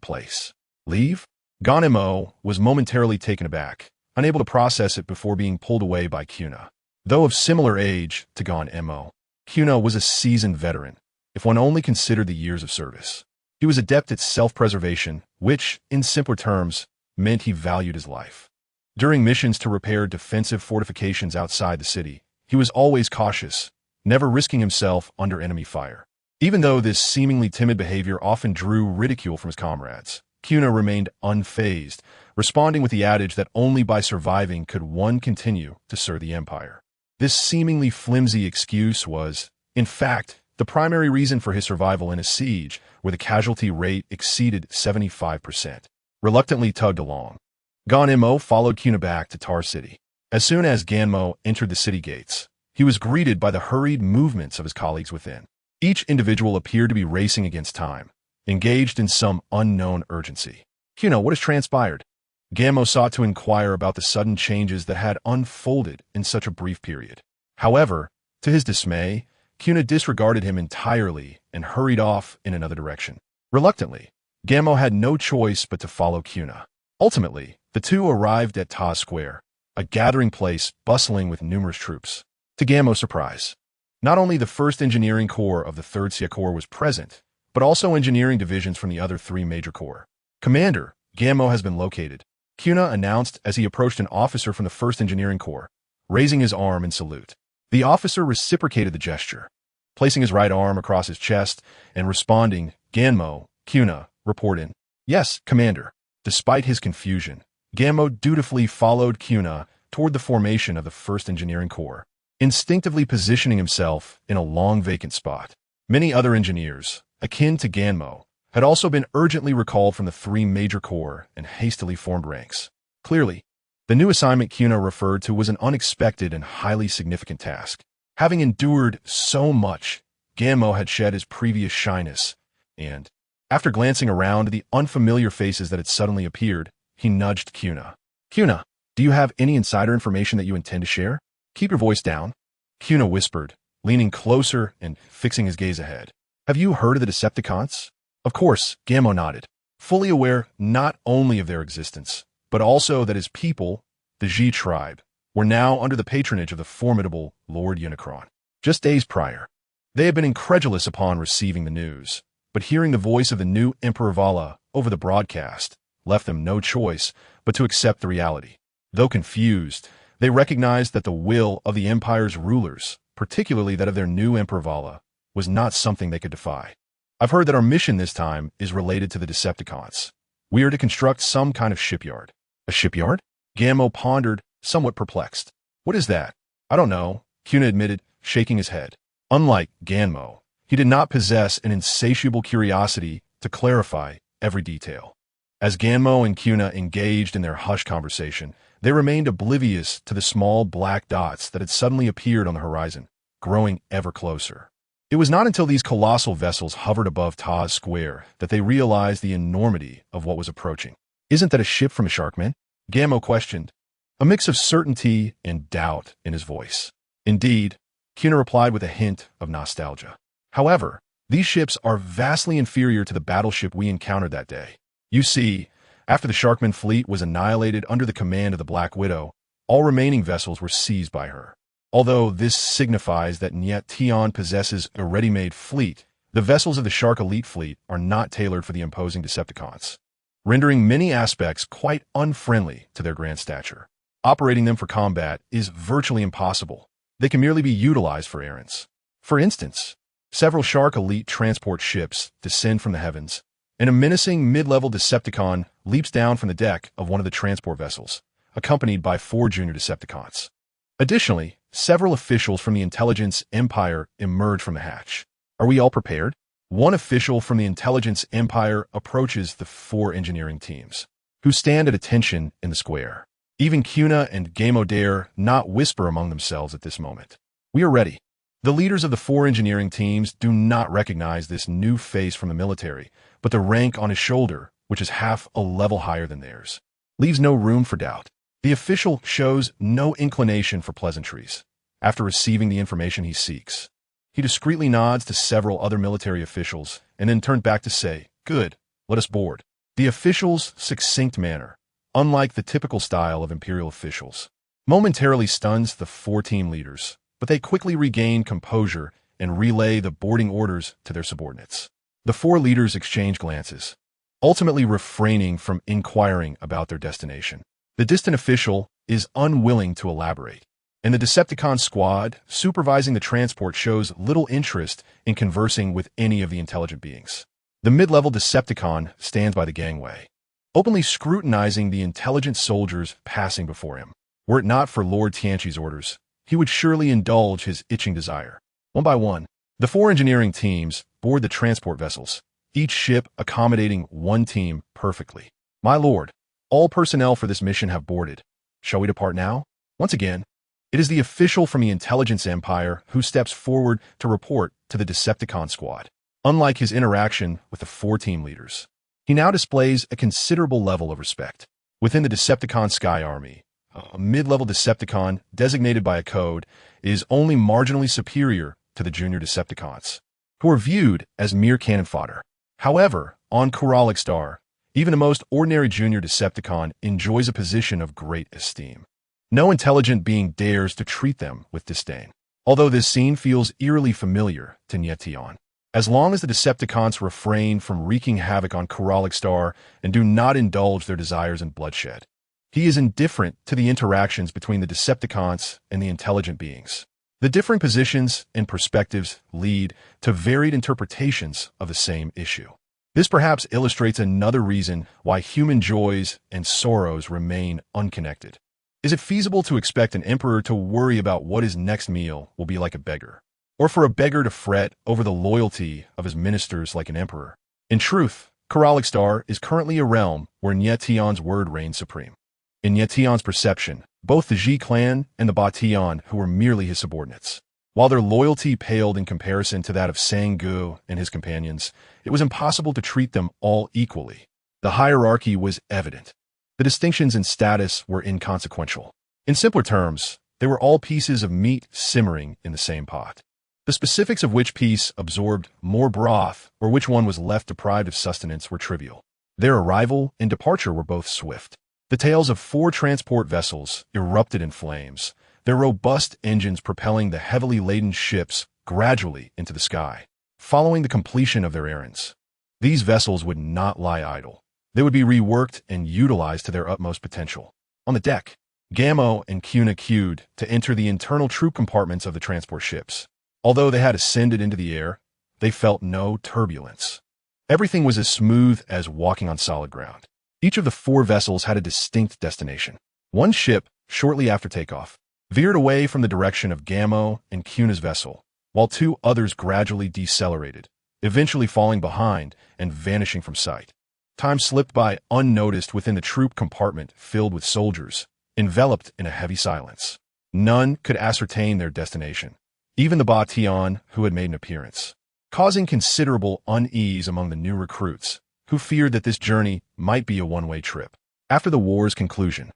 place. Leave? Gan Mo was momentarily taken aback, unable to process it before being pulled away by Kuna. Though of similar age to Gan Mo, Kuna was a seasoned veteran, if one only considered the years of service. He was adept at self-preservation, which, in simpler terms, meant he valued his life. During missions to repair defensive fortifications outside the city, he was always cautious, never risking himself under enemy fire. Even though this seemingly timid behavior often drew ridicule from his comrades, Kuna remained unfazed, responding with the adage that only by surviving could one continue to serve the Empire. This seemingly flimsy excuse was, in fact, the primary reason for his survival in a siege where the casualty rate exceeded 75%. Reluctantly tugged along, Gan Mo followed Kuna back to Tars City. As soon as Ganmo entered the city gates, he was greeted by the hurried movements of his colleagues within. Each individual appeared to be racing against time, engaged in some unknown urgency. Kuna, what has transpired? Gammo sought to inquire about the sudden changes that had unfolded in such a brief period. However, to his dismay, Kuna disregarded him entirely and hurried off in another direction. Reluctantly, Gammo had no choice but to follow Kuna. Ultimately, the two arrived at Taz Square, a gathering place bustling with numerous troops. To Gammo's surprise, not only the 1st Engineering Corps of the 3rd Sia Corps was present, but also engineering divisions from the other 3 major corps. Commander, Gammo has been located, Kuna announced as he approached an officer from the 1st Engineering Corps, raising his arm in salute. The officer reciprocated the gesture, placing his right arm across his chest and responding, Gammo, Kuna, report in. Yes, Commander. Despite his confusion, Gammo dutifully followed Kuna toward the formation of the 1st Engineering Corps, instinctively positioning himself in a long vacant spot. Many other engineers, akin to Gammo, had also been urgently recalled from the 3 major corps and hastily formed ranks. Clearly, the new assignment Kuna referred to was an unexpected and highly significant task. Having endured so much, Gammo had shed his previous shyness, and, after glancing around at the unfamiliar faces that had suddenly appeared, he nudged Kuna. Kuna, do you have any insider information that you intend to share? Keep your voice down, Kuna whispered, leaning closer and fixing his gaze ahead. Have you heard of the Decepticons? Of course, Gammo nodded, fully aware not only of their existence, but also that his people, the G tribe, were now under the patronage of the formidable Lord Unicron. Just days prior, they had been incredulous upon receiving the news, but hearing the voice of the new Emperor Vala over the broadcast left them no choice but to accept the reality. Though confused, they recognized that the will of the Empire's rulers, particularly that of their new Emperor Vala, was not something they could defy. I've heard that our mission this time is related to the Decepticons. We are to construct some kind of shipyard. A shipyard? Gammo pondered, somewhat perplexed. What is that? I don't know, Kuna admitted, shaking his head. Unlike Gammo, he did not possess an insatiable curiosity to clarify every detail. As Gammo and Kuna engaged in their hushed conversation, they remained oblivious to the small black dots that had suddenly appeared on the horizon, growing ever closer. It was not until these colossal vessels hovered above Taz Square that they realized the enormity of what was approaching. Isn't that a ship from a Sharkman? Gammo questioned, a mix of certainty and doubt in his voice. Indeed, Kuna replied with a hint of nostalgia. However, these ships are vastly inferior to the battleship we encountered that day. You see, after the Sharkman fleet was annihilated under the command of the Black Widow, all remaining vessels were seized by her. Although this signifies that Nie Tian possesses a ready-made fleet, the vessels of the Shark Elite fleet are not tailored for the imposing Decepticons, rendering many aspects quite unfriendly to their grand stature. Operating them for combat is virtually impossible. They can merely be utilized for errands. For instance, several Shark Elite transport ships descend from the heavens, and a menacing mid-level Decepticon leaps down from the deck of one of the transport vessels, accompanied by 4 junior Decepticons. Additionally, several officials from the Intelligence Empire emerge from the hatch. Are we all prepared? One official from the Intelligence Empire approaches the 4 engineering teams, who stand at attention in the square. Even Kuna and Gammo dare not whisper among themselves at this moment. We are ready. The leaders of the 4 engineering teams do not recognize this new face from the military, but the rank on his shoulder, which is half a level higher than theirs, leaves no room for doubt. The official shows no inclination for pleasantries. After receiving the information he seeks, he discreetly nods to several other military officials and then turned back to say, "Good, let us board." The official's succinct manner, unlike the typical style of imperial officials, momentarily stuns the 4 team leaders, but they quickly regain composure and relay the boarding orders to their subordinates. The 4 leaders exchange glances, ultimately refraining from inquiring about their destination. The distant official is unwilling to elaborate, and the Decepticon squad supervising the transport shows little interest in conversing with any of the intelligent beings. The mid-level Decepticon stands by the gangway, openly scrutinizing the intelligent soldiers passing before him. Were it not for Lord Tianchi's orders, he would surely indulge his itching desire. One by one, the 4 engineering teams board the transport vessels, each ship accommodating 1 team perfectly. My lord, all personnel for this mission have boarded. Shall we depart now? Once again, It is the official from the intelligence empire who steps forward to report to the Decepticon squad. Unlike his interaction with the 4 team leaders, he now displays a considerable level of respect. Within the Decepticon Sky Army, a mid-level Decepticon designated by a code is only marginally superior to the junior Decepticons, who are viewed as mere cannon fodder. However, on Koralik Star, even the most ordinary junior Decepticon enjoys a position of great esteem. No intelligent being dares to treat them with disdain. Although this scene feels eerily familiar to Nie Tian. As long as the Decepticons refrain from wreaking havoc on Koralik Star and do not indulge their desires in bloodshed, he is indifferent to the interactions between the Decepticons and the intelligent beings. The differing positions and perspectives lead to varied interpretations of the same issue. This perhaps illustrates another reason why human joys and sorrows remain unconnected. Is it feasible to expect an emperor to worry about what his next meal will be like a beggar? Or for a beggar to fret over the loyalty of his ministers like an emperor? In truth, Koralik Star is currently a realm where Nie Tian's word reigns supreme. In Nie Tian's perception, both the Ji clan and the Ba Tian, who were merely his subordinates, while their loyalty paled in comparison to that of Sang-gu and his companions, it was impossible to treat them all equally. The hierarchy was evident. The distinctions in status were inconsequential. In simpler terms, they were all pieces of meat simmering in the same pot. The specifics of which piece absorbed more broth or which one was left deprived of sustenance were trivial. Their arrival and departure were both swift. The tails of 4 transport vessels erupted in flames, their robust engines propelling the heavily laden ships gradually into the sky. Following the completion of their errands, these vessels would not lie idle. They would be reworked and utilized to their utmost potential. On the deck, Gamma and Cuna queued to enter the internal troop compartments of the transport ships. Although they had ascended into the air, they felt no turbulence. Everything was as smooth as walking on solid ground. Each of the 4 vessels had a distinct destination. One ship, shortly after takeoff, veered away from the direction of Gamma and Cuna's vessel, while 2 others gradually decelerated, eventually falling behind and vanishing from sight. Time slipped by unnoticed within the troop compartment filled with soldiers, enveloped in a heavy silence. None could ascertain their destination, even the Ba Tian who had made an appearance, causing considerable unease among the new recruits, who feared that this journey might be a one-way trip. After the war's conclusion,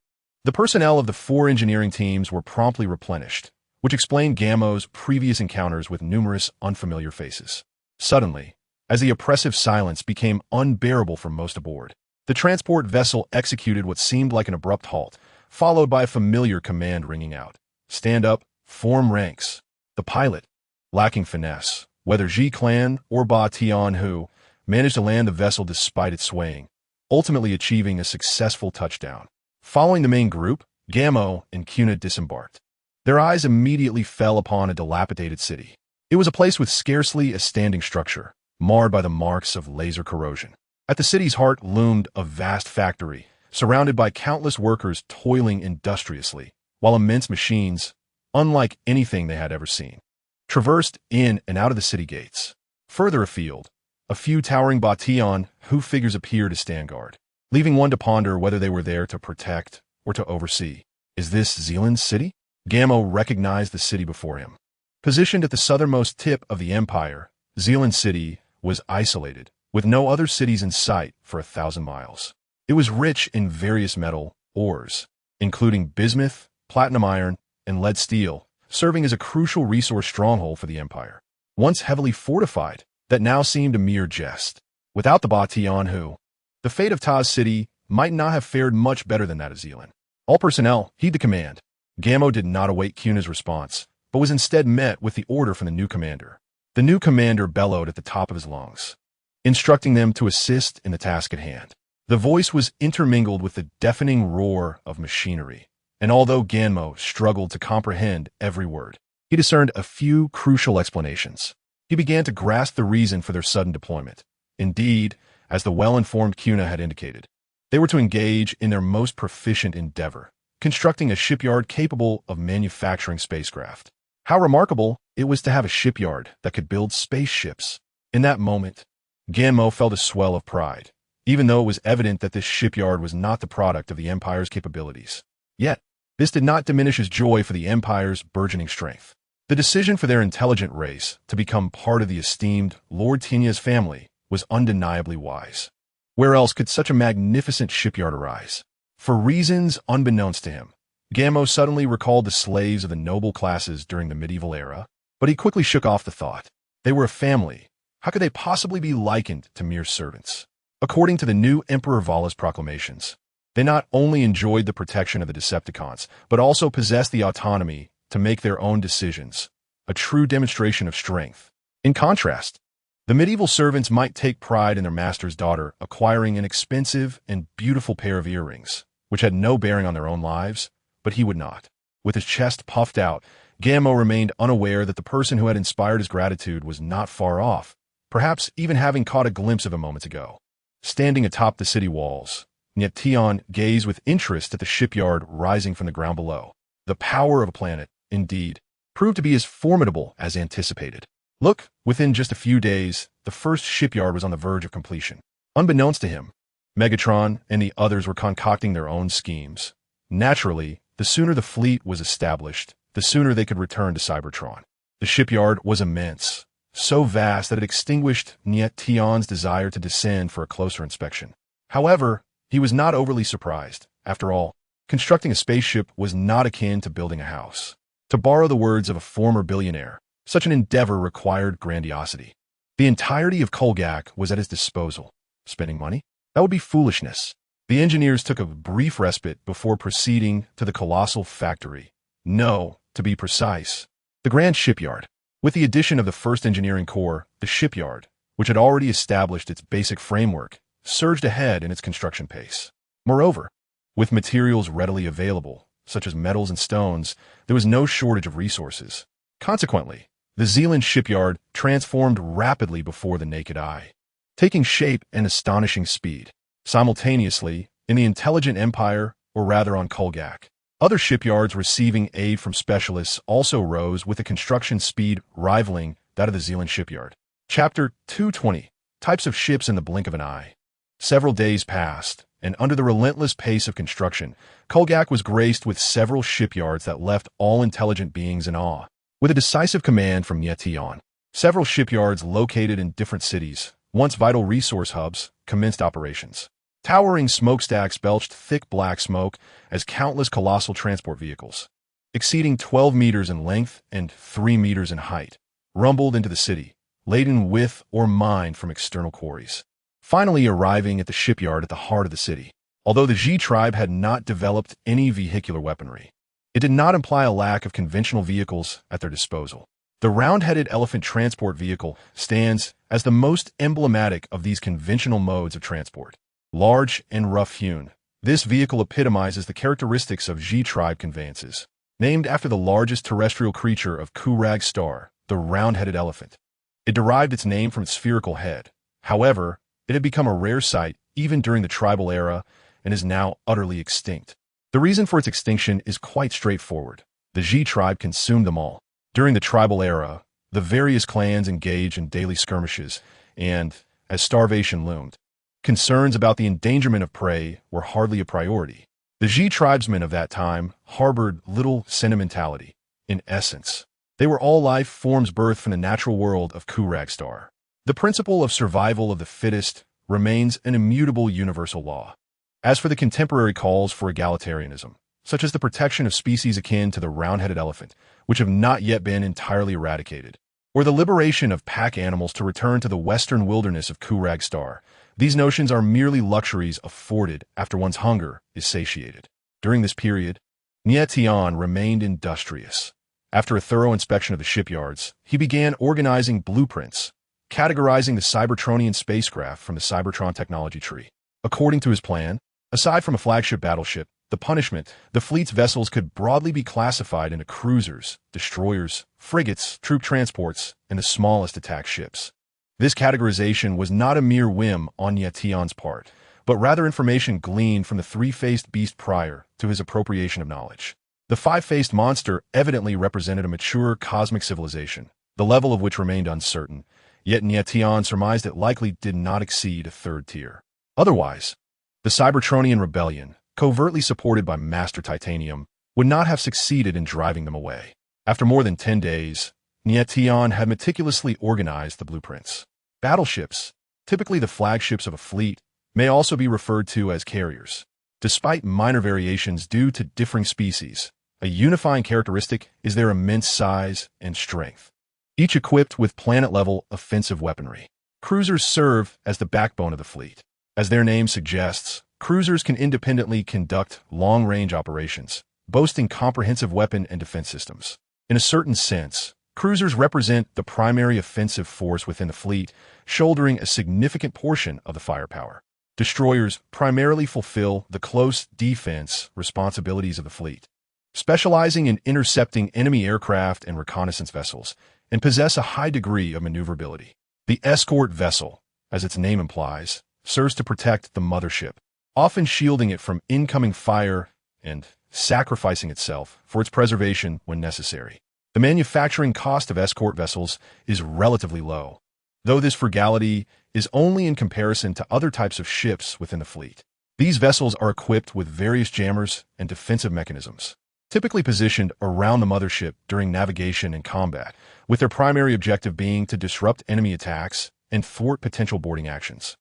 the personnel of the 4 engineering teams were promptly replenished, which explained Gamma's previous encounters with numerous unfamiliar faces. Suddenly, as the oppressive silence became unbearable for most aboard, the transport vessel executed what seemed like an abrupt halt, followed by a familiar command ringing out. Stand up, form ranks. The pilot, lacking finesse, whether Ji clan or Ba Tian who, managed to land the vessel despite its swaying, ultimately achieving a successful touchdown. Following the main group, Gamma and Cuna disembarked. Their eyes immediately fell upon a dilapidated city. It was a place with scarcely a standing structure, marred by the marks of laser corrosion. At the city's heart loomed a vast factory, surrounded by countless workers toiling industriously, while immense machines, unlike anything they had ever seen, traversed in and out of the city gates. Further afield, a few towering Ba Tian who figures appeared to stand guard, leaving one to ponder whether they were there to protect or to oversee. Is this Zealand's city? Gamma recognized the city before him. Positioned at the southernmost tip of the empire, Zealand City was isolated, with no other cities in sight for 1,000 miles. It was rich in various metal ores, including bismuth, platinum iron, and lead steel, serving as a crucial resource stronghold for the empire. Once heavily fortified, that now seemed a mere jest. Without the Ba Tian who, the fate of Taz City might not have fared much better than that of Zealand. All personnel, heed the command. Gamma did not await Cuna's response, but was instead met with the order from the new commander. The new commander bellowed at the top of his lungs, instructing them to assist in the task at hand. The voice was intermingled with the deafening roar of machinery, and although Gamma struggled to comprehend every word, he discerned a few crucial explanations. He began to grasp the reason for their sudden deployment. Indeed, as the well-informed Cuna had indicated, they were to engage in their most proficient endeavor, constructing a shipyard capable of manufacturing spacecraft. How remarkable it was to have a shipyard that could build spaceships. In that moment, Gamma felt a swell of pride, even though it was evident that this shipyard was not the product of the Empire's capabilities. Yet, This did not diminish his joy for the Empire's burgeoning strength. The decision for their intelligent race to become part of the esteemed Lord Tian's family was undeniably wise. Where else could such a magnificent shipyard arise? For reasons unbeknownst to him, Gammo suddenly recalled the slaves of the noble classes during the medieval era, but he quickly shook off the thought. They were a family. How could they possibly be likened to mere servants? According to the new Emperor Vala's proclamations, they not only enjoyed the protection of the Decepticons, but also possessed the autonomy to make their own decisions, a true demonstration of strength. In contrast, the medieval servants might take pride in their master's daughter acquiring an expensive and beautiful pair of earrings, which had no bearing on their own lives, but he would not. With his chest puffed out, Gammo remained unaware that the person who had inspired his gratitude was not far off, perhaps even having caught a glimpse of him moments ago. Standing atop the city walls, Nie Tian gazed with interest at the shipyard rising from the ground below. The power of a planet, indeed, proved to be as formidable as anticipated. Look, within just a few days, the first shipyard was on the verge of completion. Unbeknownst to him, Megatron and the others were concocting their own schemes. Naturally, the sooner the fleet was established, the sooner they could return to Cybertron. The shipyard was immense, so vast that it extinguished Nie Tian's desire to descend for a closer inspection. However, he was not overly surprised. After all, constructing a spaceship was not akin to building a house. To borrow the words of a former billionaire, such an endeavor required grandiosity. The entirety of Kolgak was at his disposal. Spending money? That would be foolishness. The engineers took a brief respite before proceeding to the colossal factory. No, to be precise, the Grand Shipyard. With the addition of the first engineering corps, the shipyard, which had already established its basic framework, surged ahead in its construction pace. Moreover, with materials readily available, such as metals and stones, there was no shortage of resources. Consequently, the Zealand shipyard transformed rapidly before the naked eye, taking shape and astonishing speed. Simultaneously, in the intelligent empire, or rather on Kolgak, other shipyards receiving aid from specialists also rose with a construction speed rivaling that of the Zealand shipyard. Chapter 220, Types of Ships in the Blink of an Eye. Several days passed, and under the relentless pace of construction, Kolgak was graced with several shipyards that left all intelligent beings in awe. With a decisive command from Nie Tian, several shipyards located in different cities, once vital resource hubs, commenced operations. Towering smokestacks belched thick black smoke as countless colossal transport vehicles, exceeding 12 meters in length and 3 meters in height, rumbled into the city, laden with or mined from external quarries. Finally arriving at the shipyard at the heart of the city. Although the Xi tribe had not developed any vehicular weaponry, it did not imply a lack of conventional vehicles at their disposal. The round-headed elephant transport vehicle stands as the most emblematic of these conventional modes of transport. Large and rough-hewn, this vehicle epitomizes the characteristics of Xi tribe conveyances. Named after the largest terrestrial creature of Kurag star, the round-headed elephant. It derived its name from its spherical head. However, it had become a rare sight even during the tribal era and is now utterly extinct. The reason for its extinction is quite straightforward. The Xi tribe consumed them all. During the tribal era, the various clans engaged in daily skirmishes, and, as starvation loomed, concerns about the endangerment of prey were hardly a priority. The Xi tribesmen of that time harbored little sentimentality. In essence, they were all life forms birthed from the natural world of Kurag star. The principle of survival of the fittest remains an immutable universal law. As for the contemporary calls for egalitarianism, such as the protection of species akin to the round-headed elephant, which have not yet been entirely eradicated, or the liberation of pack animals to return to the western wilderness of Kurag star, these notions are merely luxuries afforded after one's hunger is satiated. During this period, Nie Tian remained industrious. After a thorough inspection of the shipyards, he began organizing blueprints, categorizing the Cybertronian spacecraft from the Cybertron technology tree. According to his plan, aside from a flagship battleship, the Punishment, the fleet's vessels could broadly be classified into cruisers, destroyers, frigates, troop transports, and the smallest attack ships. This categorization was not a mere whim on Nie Tian's part, but rather information gleaned from the three-faced beast prior to his appropriation of knowledge. The five-faced monster evidently represented a mature cosmic civilization, the level of which remained uncertain, yet Nie Tian surmised it likely did not exceed a third tier. Otherwise, the Cybertronian rebellion, covertly supported by Master Titanium, would not have succeeded in driving them away. After more than 10 days, Nie Tian had meticulously organized the blueprints. Battleships, typically the flagships of a fleet, may also be referred to as carriers. Despite minor variations due to differing species, a unifying characteristic is their immense size and strength, each equipped with planet-level offensive weaponry. Cruisers serve as the backbone of the fleet. As their name suggests, cruisers can independently conduct long-range operations, boasting comprehensive weapon and defense systems. In a certain sense, cruisers represent the primary offensive force within the fleet, shouldering a significant portion of the firepower. Destroyers primarily fulfill the close defense responsibilities of the fleet, specializing in intercepting enemy aircraft and reconnaissance vessels, and possess a high degree of maneuverability. The escort vessel, as its name implies, serves to protect the mothership, often shielding it from incoming fire and sacrificing itself for its preservation when necessary. The manufacturing cost of escort vessels is relatively low, though this frugality is only in comparison to other types of ships within the fleet. These vessels are equipped with various jammers and defensive mechanisms, typically positioned around the mothership during navigation and combat, with their primary objective being to disrupt enemy attacks and thwart potential boarding actions.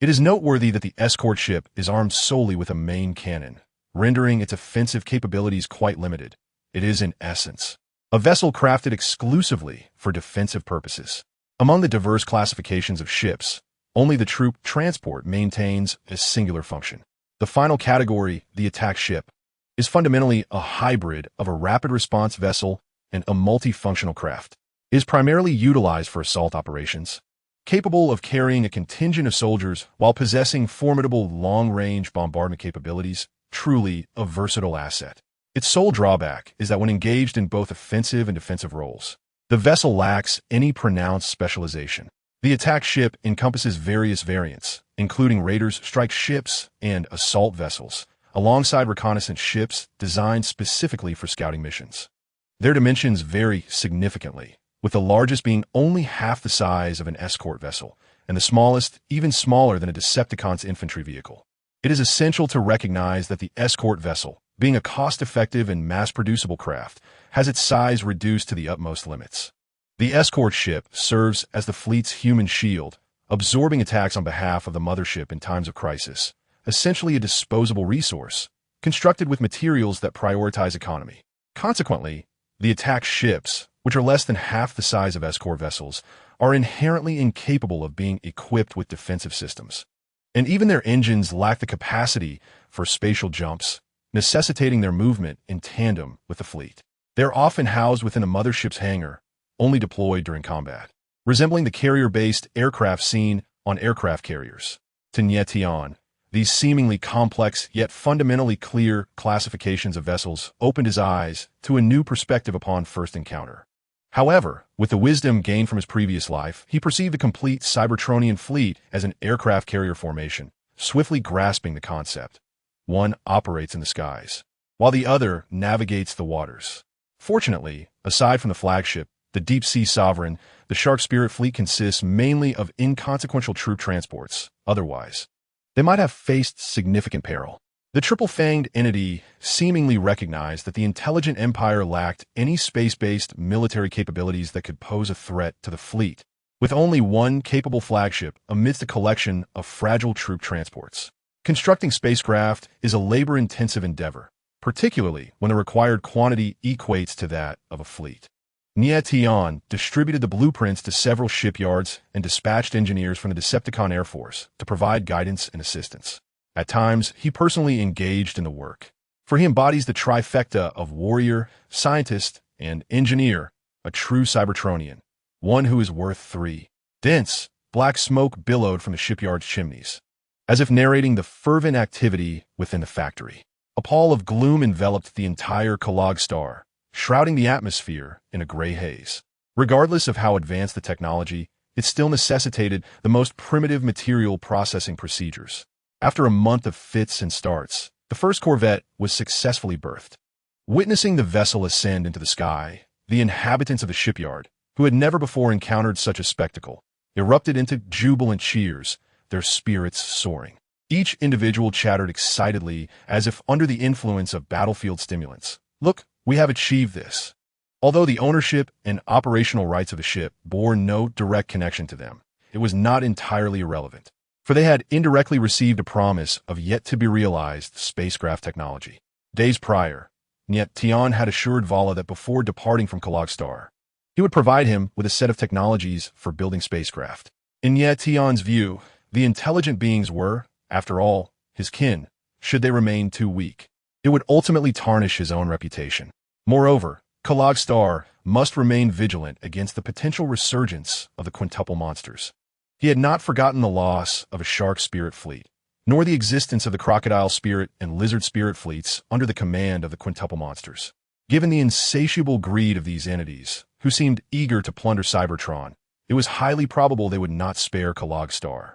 It is noteworthy that the escort ship is armed solely with a main cannon, rendering its offensive capabilities quite limited. It is, in essence, a vessel crafted exclusively for defensive purposes. Among the diverse classifications of ships, only the troop transport maintains a singular function. The final category, the attack ship, is fundamentally a hybrid of a rapid response vessel and a multifunctional craft. It is primarily utilized for assault operations, capable of carrying a contingent of soldiers while possessing formidable long-range bombardment capabilities, truly a versatile asset. Its sole drawback is that when engaged in both offensive and defensive roles, the vessel lacks any pronounced specialization. The attack ship encompasses various variants, including raiders, strike ships, and assault vessels, alongside reconnaissance ships designed specifically for scouting missions. Their dimensions vary significantly, with the largest being only half the size of an escort vessel, and the smallest even smaller than a Decepticon's infantry vehicle. It is essential to recognize that the escort vessel, being a cost-effective and mass-producible craft, has its size reduced to the utmost limits. The escort ship serves as the fleet's human shield, absorbing attacks on behalf of the mothership in times of crisis, essentially a disposable resource, constructed with materials that prioritize economy. Consequently, the attack ships, which are less than half the size of escort vessels, are inherently incapable of being equipped with defensive systems. And even their engines lack the capacity for spatial jumps, necessitating their movement in tandem with the fleet. They are often housed within the mothership's hangar, only deployed during combat, resembling the carrier-based aircraft seen on aircraft carriers. To Nie Tian, these seemingly complex yet fundamentally clear classifications of vessels opened his eyes to a new perspective upon first encounter. However, with the wisdom gained from his previous life, he perceived the complete Cybertronian fleet as an aircraft carrier formation, swiftly grasping the concept. One operates in the skies, while the other navigates the waters. Fortunately, aside from the flagship, the deep-sea sovereign, the Shark Spirit fleet consists mainly of inconsequential troop transports. Otherwise, they might have faced significant peril. The triple-fanged entity seemingly recognized that the intelligent empire lacked any space-based military capabilities that could pose a threat to the fleet, with only one capable flagship amidst a collection of fragile troop transports. Constructing spacecraft is a labor-intensive endeavor, particularly when the required quantity equates to that of a fleet. Nie Tian distributed the blueprints to several shipyards and dispatched engineers from the Decepticon Air Force to provide guidance and assistance. At times, he personally engaged in the work, for he embodies the trifecta of warrior, scientist, and engineer, a true Cybertronian, one who is worth three. Dense, black smoke billowed from the shipyard's chimneys, as if narrating the fervent activity within the factory. A pall of gloom enveloped the entire Kalag star, shrouding the atmosphere in a gray haze. Regardless of how advanced the technology, it still necessitated the most primitive material processing procedures. After a month of fits and starts, the first corvette was successfully berthed. Witnessing the vessel ascend into the sky, the inhabitants of the shipyard, who had never before encountered such a spectacle, erupted into jubilant cheers, their spirits soaring. Each individual chattered excitedly as if under the influence of battlefield stimulants, Look, we have achieved this. Although the ownership and operational rights of the ship bore no direct connection to them, it was not entirely irrelevant, for they had indirectly received a promise of yet-to-be-realized spacecraft technology. Days prior, Nie Tian had assured Vala that before departing from Kalagstar, he would provide him with a set of technologies for building spacecraft. In Nie Tian's view, the intelligent beings were, after all, his kin, should they remain too weak. It would ultimately tarnish his own reputation. Moreover, Kalagstar must remain vigilant against the potential resurgence of the quintuple monsters. He had not forgotten the loss of a shark spirit fleet, nor the existence of the crocodile spirit and lizard spirit fleets under the command of the quintuple monsters. Given the insatiable greed of these entities, who seemed eager to plunder Cybertron, it was highly probable they would not spare Kalagstar.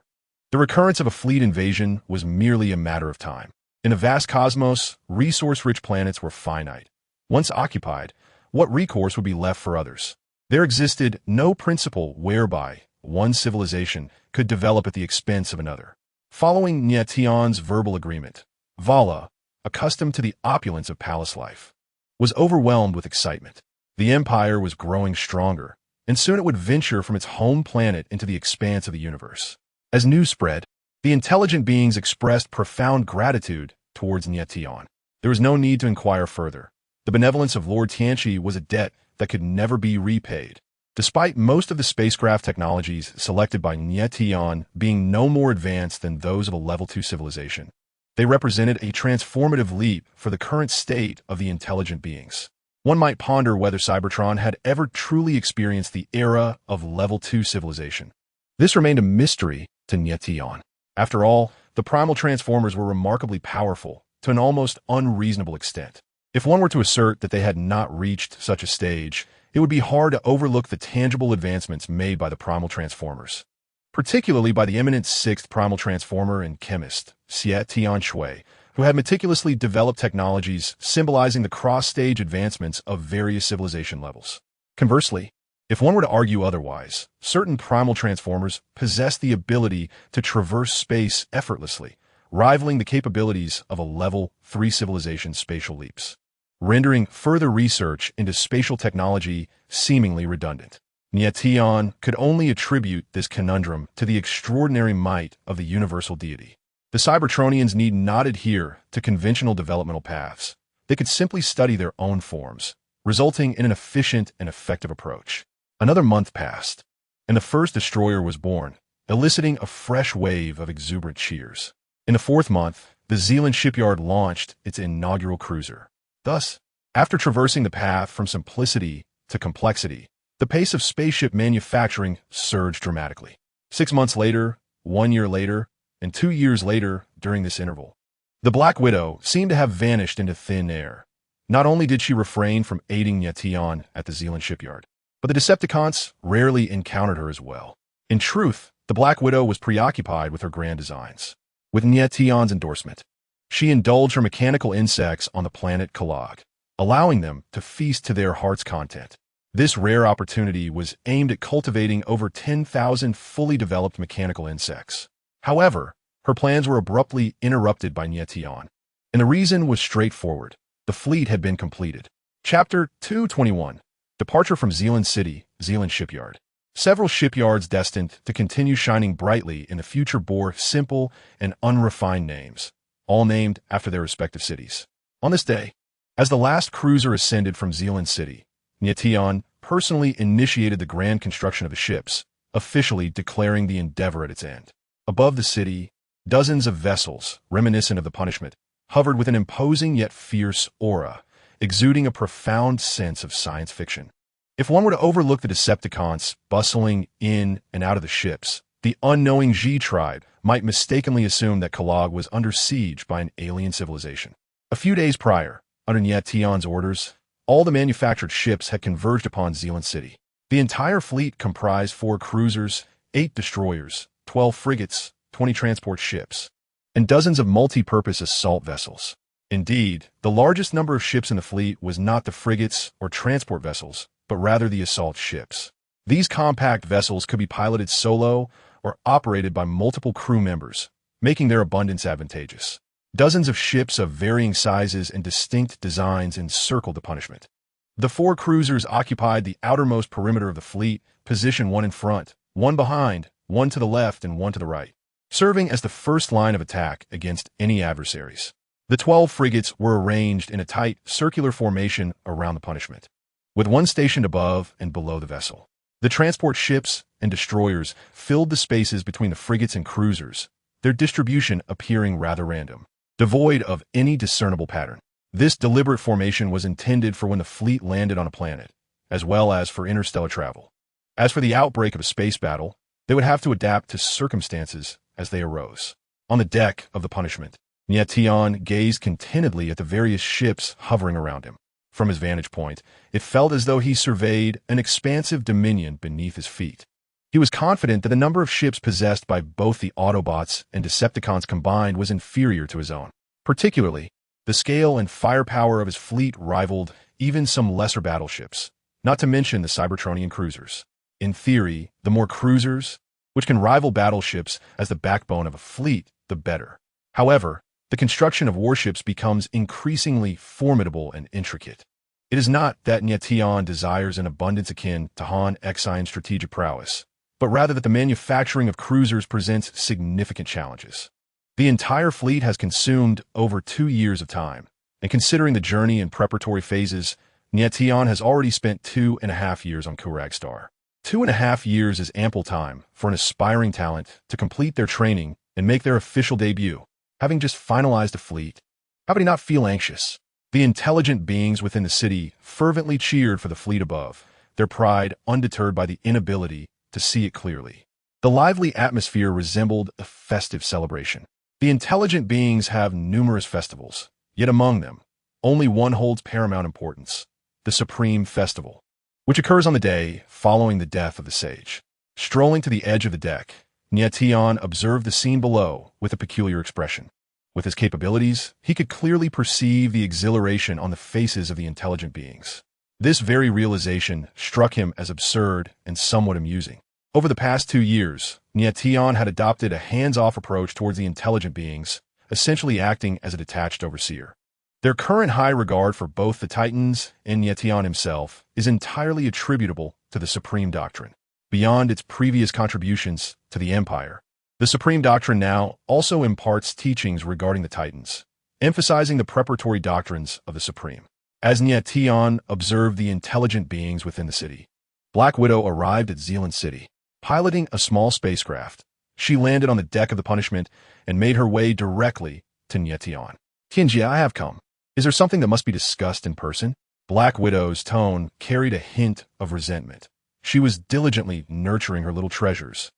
The recurrence of a fleet invasion was merely a matter of time. In the vast cosmos, resource-rich planets were finite. Once occupied, what recourse would be left for others? There existed no principle whereby one civilization could develop at the expense of another. Following Nie Tian's verbal agreement, Vala, accustomed to the opulence of palace life, was overwhelmed with excitement. The empire was growing stronger, and soon it would venture from its home planet into the expanse of the universe. As news spread, the intelligent beings expressed profound gratitude towards Nie Tian. There was no need to inquire further. The benevolence of Lord Tianchi was a debt that could never be repaid. Despite most of the spacecraft technologies selected by Nie Tian being no more advanced than those of a Level 2 civilization, they represented a transformative leap for the current state of the intelligent beings. One might ponder whether Cybertron had ever truly experienced the era of Level 2 civilization. This remained a mystery to Nie Tian. After all, the primal transformers were remarkably powerful to an almost unreasonable extent. If one were to assert that they had not reached such a stage, it would be hard to overlook the tangible advancements made by the primal transformers, particularly by the eminent sixth primal transformer and chemist, Nie Tian Shui, who had meticulously developed technologies symbolizing the cross-stage advancements of various civilization levels. Conversely, if one were to argue otherwise, certain primal transformers possess the ability to traverse space effortlessly, rivaling the capabilities of a Level 3 civilization's spatial leaps, rendering further research into spatial technology seemingly redundant. Nie Tian could only attribute this conundrum to the extraordinary might of the universal deity. The Cybertronians need not adhere to conventional developmental paths. They could simply study their own forms, resulting in an efficient and effective approach. Another month passed, and the first destroyer was born, eliciting a fresh wave of exuberant cheers. In the fourth month, the Zealand shipyard launched its inaugural cruiser. Thus, after traversing the path from simplicity to complexity, the pace of spaceship manufacturing surged dramatically. 6 months later, 1 year later, and 2 years later during this interval, the Black Widow seemed to have vanished into thin air. Not only did she refrain from aiding Nie Tian at the Zealand shipyard, but the Decepticons rarely encountered her as well. In truth, the Black Widow was preoccupied with her grand designs. With Nie Tian's endorsement, she indulged her mechanical insects on the planet Kalag, allowing them to feast to their heart's content. This rare opportunity was aimed at cultivating over 10,000 fully developed mechanical insects. However, her plans were abruptly interrupted by Nie Tian, and the reason was straightforward. The fleet had been completed. Chapter 221. Departure from Zealand City, Zealand Shipyard. Several shipyards destined to continue shining brightly in the future bore simple and unrefined names, all named after their respective cities. On this day, as the last cruiser ascended from Zealand City, Nie Tian personally initiated the grand construction of the ships, officially declaring the endeavor at its end. Above the city, dozens of vessels, reminiscent of the punishment, hovered with an imposing yet fierce aura, exuding a profound sense of science fiction. If one were to overlook the Decepticons bustling in and out of the ships, the unknowing Xi tribe might mistakenly assume that Kalag was under siege by an alien civilization. A few days prior, under Nie Tian's orders, all the manufactured ships had converged upon Zealand City. The entire fleet comprised 4 cruisers, 8 destroyers, 12 frigates, 20 transport ships, and dozens of multi-purpose assault vessels. Indeed, the largest number of ships in the fleet was not the frigates or transport vessels, but rather the assault ships. These compact vessels could be piloted solo or operated by multiple crew members, making their abundance advantageous. Dozens of ships of varying sizes and distinct designs encircled the punishment. The 4 cruisers occupied the outermost perimeter of the fleet, positioned one in front, one behind, one to the left, and one to the right, serving as the first line of attack against any adversaries. The 12 frigates were arranged in a tight, circular formation around the punishment, with one stationed above and below the vessel. The transport ships and destroyers filled the spaces between the frigates and cruisers, their distribution appearing rather random, devoid of any discernible pattern. This deliberate formation was intended for when the fleet landed on a planet, as well as for interstellar travel. As for the outbreak of a space battle, they would have to adapt to circumstances as they arose. On the deck of the punishment, Nie Tian gazed contentedly at the various ships hovering around him. From his vantage point, it felt as though he surveyed an expansive dominion beneath his feet. He was confident that the number of ships possessed by both the Autobots and Decepticons combined was inferior to his own. Particularly, the scale and firepower of his fleet rivaled even some lesser battleships, not to mention the Cybertronian cruisers. In theory, the more cruisers, which can rival battleships as the backbone of a fleet, the better. However, the construction of warships becomes increasingly formidable and intricate. It is not that Nie Tian desires an abundance akin to Han Xian's strategic prowess, but rather that the manufacturing of cruisers presents significant challenges. The entire fleet has consumed over 2 years of time, and considering the journey and preparatory phases, Nie Tian has already spent 2.5 years on Kuragstar. 2.5 years is ample time for an aspiring talent to complete their training and make their official debut. Having just finalized a fleet, how could he not feel anxious? The intelligent beings within the city fervently cheered for the fleet above, their pride undeterred by the inability to see it clearly. The lively atmosphere resembled a festive celebration. The intelligent beings have numerous festivals, yet among them, only one holds paramount importance: the Supreme Festival, which occurs on the day following the death of the sage. Strolling to the edge of the deck, Nie Tian observed the scene below with a peculiar expression. With his capabilities, he could clearly perceive the exhilaration on the faces of the intelligent beings. This very realization struck him as absurd and somewhat amusing. Over the past 2 years, Nie Tian had adopted a hands-off approach towards the intelligent beings, essentially acting as a detached overseer. Their current high regard for both the Titans and Nie Tian himself is entirely attributable to the Supreme Doctrine. Beyond its previous contributions to the Empire, the Supreme Doctrine now also imparts teachings regarding the Titans, emphasizing the preparatory doctrines of the Supreme. As Nie Tian observed the intelligent beings within the city, Black Widow arrived at Zealand City. Piloting a small spacecraft, she landed on the deck of the punishment and made her way directly to Nie Tian. "Tianjie, I have come. Is there something that must be discussed in person?" Black Widow's tone carried a hint of resentment. She was diligently nurturing her little treasures,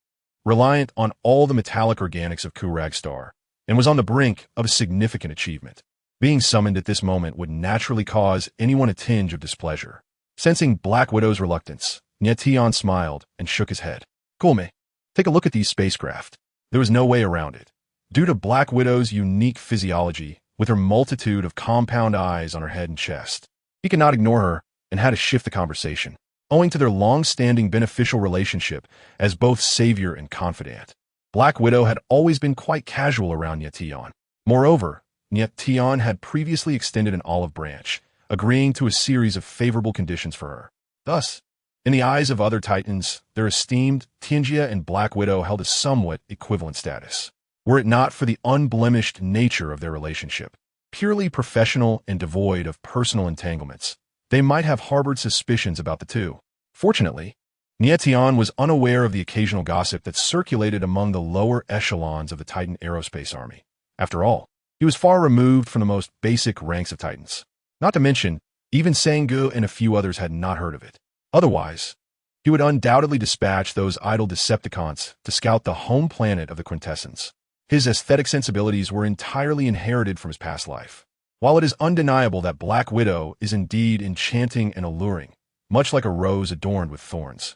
reliant on all the metallic organics of Kuragstar, and was on the brink of a significant achievement. Being summoned at this moment would naturally cause anyone a tinge of displeasure. Sensing Black Widow's reluctance, Nie Tian smiled and shook his head. "Cool, me. Take a look at these spacecraft." There was no way around it. Due to Black Widow's unique physiology, with her multitude of compound eyes on her head and chest, he could not ignore her and had to shift the conversation. Owing to their long-standing beneficial relationship as both savior and confidant, Black Widow had always been quite casual around Nie Tian. Moreover, Nie Tian had previously extended an olive branch, agreeing to a series of favorable conditions for her. Thus, in the eyes of other Titans, their esteemed Tianjie and Black Widow held a somewhat equivalent status. Were it not for the unblemished nature of their relationship, purely professional and devoid of personal entanglements, they might have harbored suspicions about the two. Fortunately, Nie Tian was unaware of the occasional gossip that circulated among the lower echelons of the Titan Aerospace Army. After all, he was far removed from the most basic ranks of Titans. Not to mention, even Sangu and a few others had not heard of it. Otherwise, he would undoubtedly dispatch those idle Decepticons to scout the home planet of the Quintessence. His aesthetic sensibilities were entirely inherited from his past life. While it is undeniable that Black Widow is indeed enchanting and alluring, much like a rose adorned with thorns,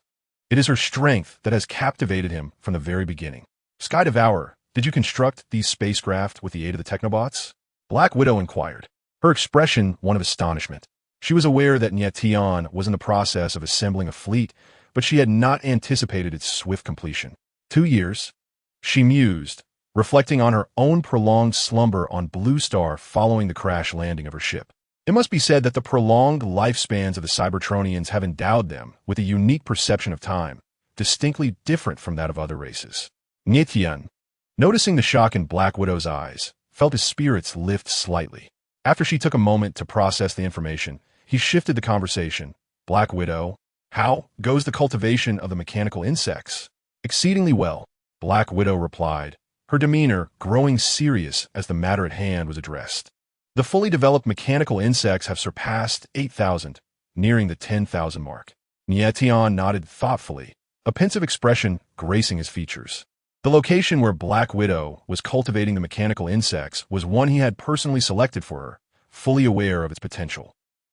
it is her strength that has captivated him from the very beginning. "Sky Devourer, did you construct these spacecraft with the aid of the Technobots?" Black Widow inquired, her expression one of astonishment. She was aware that Nie Tian was in the process of assembling a fleet, but she had not anticipated its swift completion. 2 years, she mused, reflecting on her own prolonged slumber on Blue Star following the crash landing of her ship. It must be said that the prolonged lifespans of the Cybertronians have endowed them with a unique perception of time, distinctly different from that of other races. Nie Tian, noticing the shock in Black Widow's eyes, felt his spirits lift slightly. After she took a moment to process the information, he shifted the conversation. Black Widow, how goes the cultivation of the mechanical insects? Exceedingly well, Black Widow replied, her demeanor growing serious as the matter at hand was addressed. The fully developed mechanical insects have surpassed 8,000, nearing the 10,000 mark. Nie Tian nodded thoughtfully, a pensive expression gracing his features. The location where Black Widow was cultivating the mechanical insects was one he had personally selected for her, fully aware of its potential.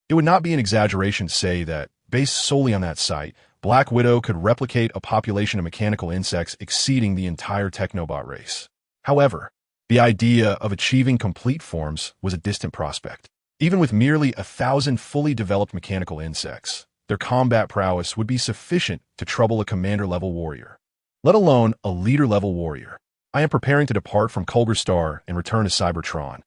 It would not be an exaggeration to say that, based solely on that site, Black Widow could replicate a population of mechanical insects exceeding the entire Technobot race. However, the idea of achieving complete forms was a distant prospect. Even with merely 1,000 fully developed mechanical insects, their combat prowess would be sufficient to trouble a commander-level warrior, let alone a leader-level warrior. I am preparing to depart from Culber Star and return to Cybertron,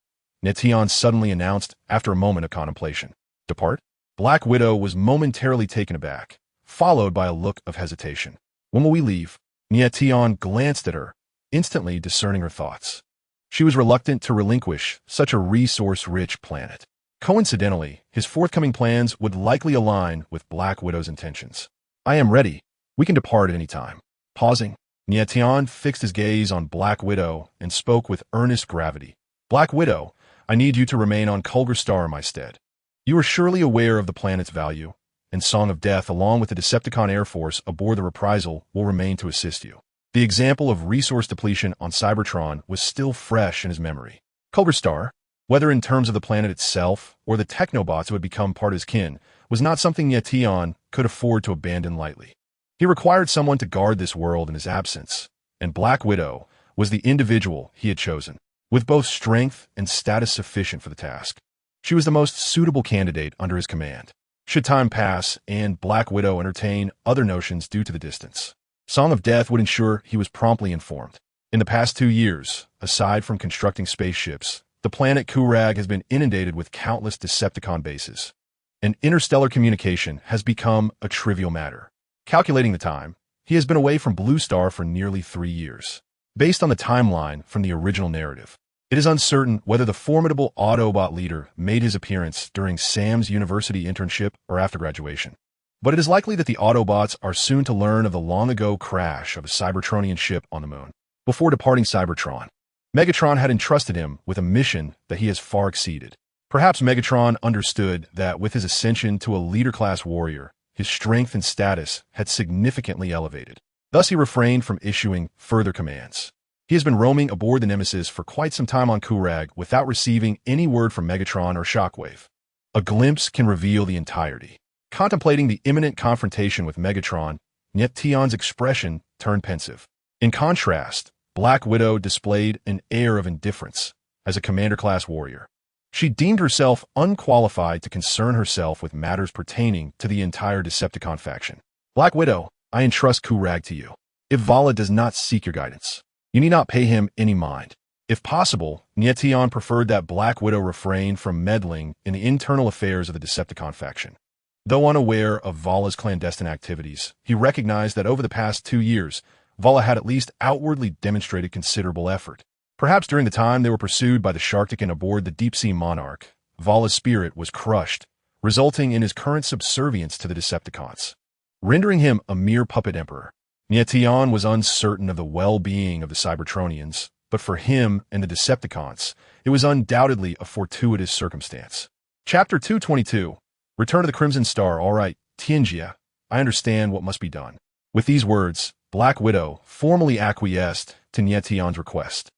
Nie Tian suddenly announced after a moment of contemplation. Depart? Black Widow was momentarily taken aback, followed by a look of hesitation. When will we leave? Nie Tian glanced at her, instantly discerning her thoughts. She was reluctant to relinquish such a resource-rich planet. Coincidentally, his forthcoming plans would likely align with Black Widow's intentions. I am ready. We can depart at any time. Pausing, Nie Tian fixed his gaze on Black Widow and spoke with earnest gravity. Black Widow, I need you to remain on Culber Star in my stead. You are surely aware of the planet's value, and Song of Death along with the Decepticon Air Force aboard the Reprisal will remain to assist you. The example of resource depletion on Cybertron was still fresh in his memory. Culber Star, whether in terms of the planet itself or the Technobots who had become part of his kin, was not something Nie Tian could afford to abandon lightly. He required someone to guard this world in his absence, and Black Widow was the individual he had chosen, with both strength and status sufficient for the task. She was the most suitable candidate under his command. Should time pass and Black Widow entertain other notions due to the distance, Song of Death would ensure he was promptly informed. In the past 2 years, aside from constructing spaceships, the planet Kurag has been inundated with countless Decepticon bases, and interstellar communication has become a trivial matter. Calculating the time, he has been away from Blue Star for nearly 3 years. Based on the timeline from the original narrative, it is uncertain whether the formidable Autobot leader made his appearance during Sam's university internship or after graduation. But it is likely that the Autobots are soon to learn of the long-ago crash of a Cybertronian ship on the moon. Before departing Cybertron, Megatron had entrusted him with a mission that he has far exceeded. Perhaps Megatron understood that with his ascension to a leader-class warrior, his strength and status had significantly elevated. Thus he refrained from issuing further commands. He has been roaming aboard the Nemesis for quite some time on Kurag without receiving any word from Megatron or Shockwave. A glimpse can reveal the entirety. Contemplating the imminent confrontation with Megatron, Nie Tian's expression turned pensive. In contrast, Black Widow displayed an air of indifference as a commander-class warrior. She deemed herself unqualified to concern herself with matters pertaining to the entire Decepticon faction. Black Widow, I entrust Kurag to you. If Vala does not seek your guidance, you need not pay him any mind. If possible, Nie Tian preferred that Black Widow refrain from meddling in the internal affairs of the Decepticon faction. Though unaware of Vala's clandestine activities, he recognized that over the past 2 years, Vala had at least outwardly demonstrated considerable effort. Perhaps during the time they were pursued by the Sharktican aboard the Deep-Sea Monarch, Vala's spirit was crushed, resulting in his current subservience to the Decepticons, rendering him a mere puppet emperor. Nie Tian was uncertain of the well-being of the Cybertronians, but for him and the Decepticons, it was undoubtedly a fortuitous circumstance. Chapter 222, Return to the Crimson Star. All right, Tianjia, I understand what must be done. With these words, Black Widow formally acquiesced to Nie Tian's request.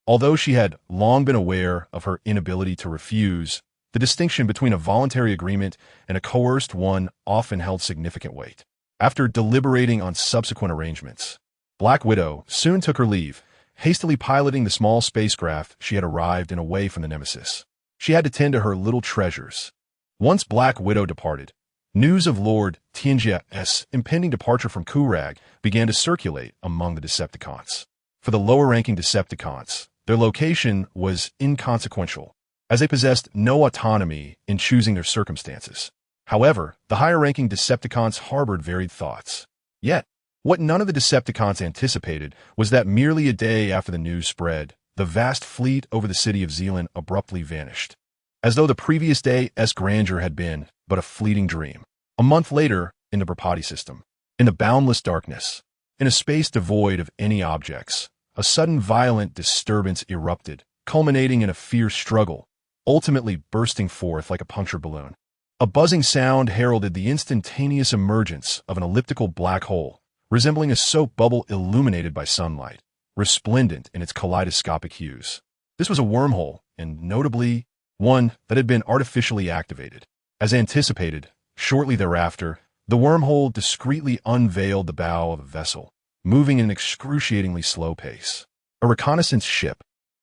Although she had long been aware of her inability to refuse, the distinction between a voluntary agreement and a coerced one often held significant weight. After deliberating on subsequent arrangements, Black Widow soon took her leave, hastily piloting the small spacecraft she had arrived in away from the Nemesis. She had to tend to her little treasures. Once Black Widow departed, news of Lord Tianjia's impending departure from Kurag began to circulate among the Decepticons. For the lower-ranking Decepticons, their location was inconsequential, as they possessed no autonomy in choosing their circumstances. However, the higher-ranking Decepticons harbored varied thoughts. Yet, what none of the Decepticons anticipated was that merely a day after the news spread, the vast fleet over the city of Zealand abruptly vanished, as though the previous day's grandeur had been but a fleeting dream. A month later, in the Brapati system, in the boundless darkness, in a space devoid of any objects, a sudden violent disturbance erupted, culminating in a fierce struggle, ultimately bursting forth like a punctured balloon. A buzzing sound heralded the instantaneous emergence of an elliptical black hole, resembling a soap bubble illuminated by sunlight, resplendent in its kaleidoscopic hues. This was a wormhole, and notably, one that had been artificially activated. As anticipated, shortly thereafter, the wormhole discreetly unveiled the bow of a vessel, moving at an excruciatingly slow pace. A reconnaissance ship,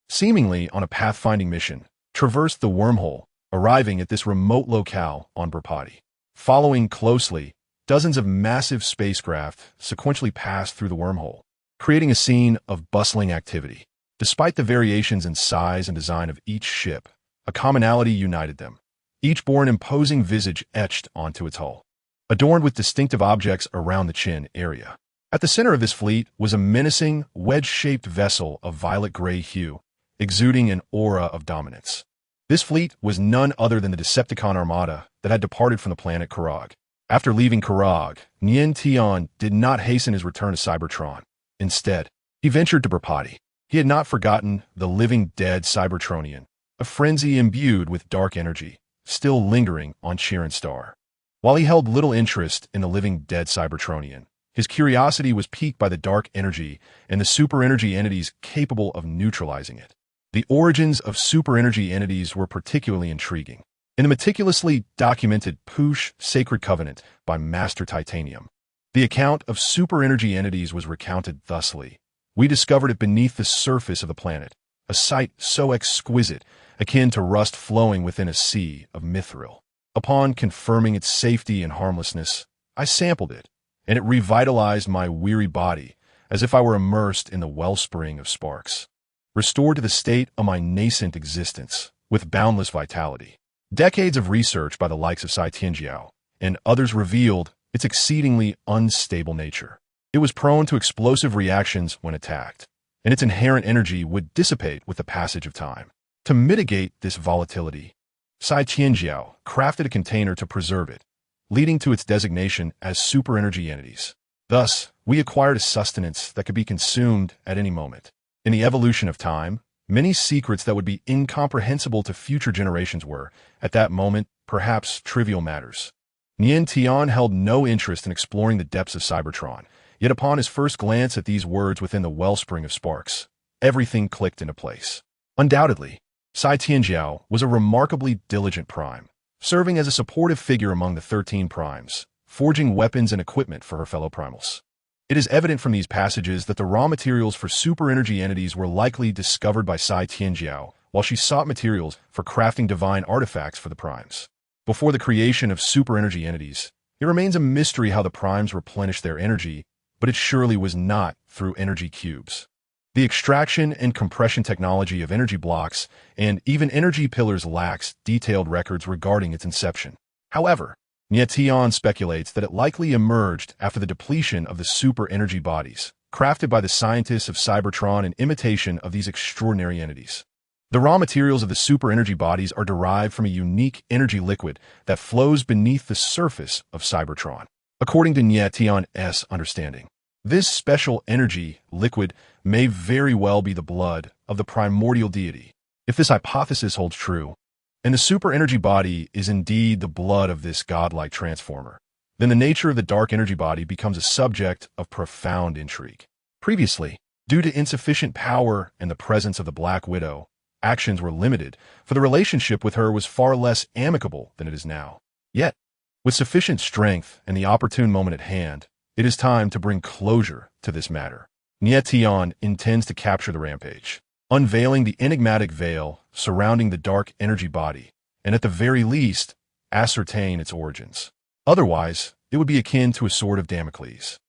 seemingly on a pathfinding mission, traversed the wormhole, arriving at this remote locale on Brapati. Following closely, dozens of massive spacecraft sequentially passed through the wormhole, creating a scene of bustling activity. Despite the variations in size and design of each ship, a commonality united them. Each bore an imposing visage etched onto its hull, adorned with distinctive objects around the chin area. At the center of this fleet was a menacing, wedge-shaped vessel of violet-gray hue, exuding an aura of dominance. This fleet was none other than the Decepticon armada that had departed from the planet Karag. After leaving Karag, Nie Tian did not hasten his return to Cybertron. Instead, he ventured to Brapati. He had not forgotten the living dead Cybertronian, a frenzy imbued with dark energy, still lingering on Chiron Star. While he held little interest in the living dead Cybertronian, his curiosity was piqued by the dark energy and the super-energy entities capable of neutralizing it. The origins of super-energy entities were particularly intriguing. In the meticulously documented Poosh Sacred Covenant by Master Titanium, the account of super-energy entities was recounted thusly. We discovered it beneath the surface of the planet, a sight so exquisite, akin to rust flowing within a sea of mithril. Upon confirming its safety and harmlessness, I sampled it, and it revitalized my weary body as if I were immersed in the wellspring of sparks, restored to the state of my nascent existence with boundless vitality. Decades of research by the likes of Cai Tianjiao and others revealed its exceedingly unstable nature. It was prone to explosive reactions when attacked, and its inherent energy would dissipate with the passage of time. To mitigate this volatility, Cai Tianjiao crafted a container to preserve it, leading to its designation as super-energy entities. Thus, we acquired a sustenance that could be consumed at any moment. In the evolution of time, many secrets that would be incomprehensible to future generations were, at that moment, perhaps trivial matters. Nie Tian held no interest in exploring the depths of Cybertron, yet upon his first glance at these words within the wellspring of sparks, everything clicked into place. Undoubtedly, Cai Tianjiao was a remarkably diligent prime, serving as a supportive figure among the 13 primes, forging weapons and equipment for her fellow primals. It is evident from these passages that the raw materials for super-energy entities were likely discovered by Cai Tianjiao while she sought materials for crafting divine artifacts for the primes. Before the creation of super-energy entities, it remains a mystery how the primes replenished their energy, but it surely was not through energy cubes. The extraction and compression technology of energy blocks and even energy pillars lacks detailed records regarding its inception. However, Nie Tian speculates that it likely emerged after the depletion of the super-energy bodies, crafted by the scientists of Cybertron in imitation of these extraordinary entities. The raw materials of the super-energy bodies are derived from a unique energy liquid that flows beneath the surface of Cybertron. According to Nie Tian's understanding, this special energy liquid may very well be the blood of the primordial deity. If this hypothesis holds true, and the super-energy body is indeed the blood of this godlike transformer, then the nature of the dark energy body becomes a subject of profound intrigue. Previously, due to insufficient power and the presence of the Black Widow, actions were limited, for the relationship with her was far less amicable than it is now. Yet, with sufficient strength and the opportune moment at hand, it is time to bring closure to this matter. Nie Tian intends to capture the rampage, unveiling the enigmatic veil surrounding the dark energy body, and at the very least, ascertain its origins. Otherwise, it would be akin to a sword of Damocles.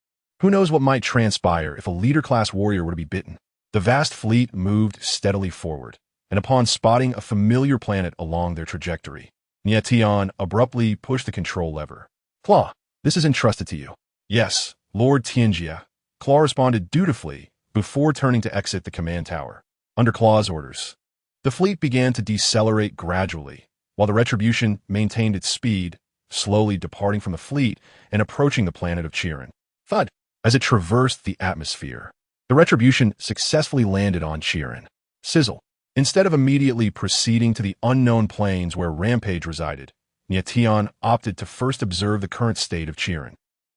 Who knows what might transpire if a leader-class warrior were to be bitten? The vast fleet moved steadily forward, and upon spotting a familiar planet along their trajectory, Nie Tian abruptly pushed the control lever. Claw, this is entrusted to you. Yes, Lord Tianjia. Claw responded dutifully before turning to exit the command tower. Under Claw's orders, the fleet began to decelerate gradually, while the Retribution maintained its speed, slowly departing from the fleet and approaching the planet of Chiron. Thud. As it traversed the atmosphere, the Retribution successfully landed on Chiron. Sizzle. Instead of immediately proceeding to the unknown planes where Rampage resided, Nie Tian opted to first observe the current state of Chiron.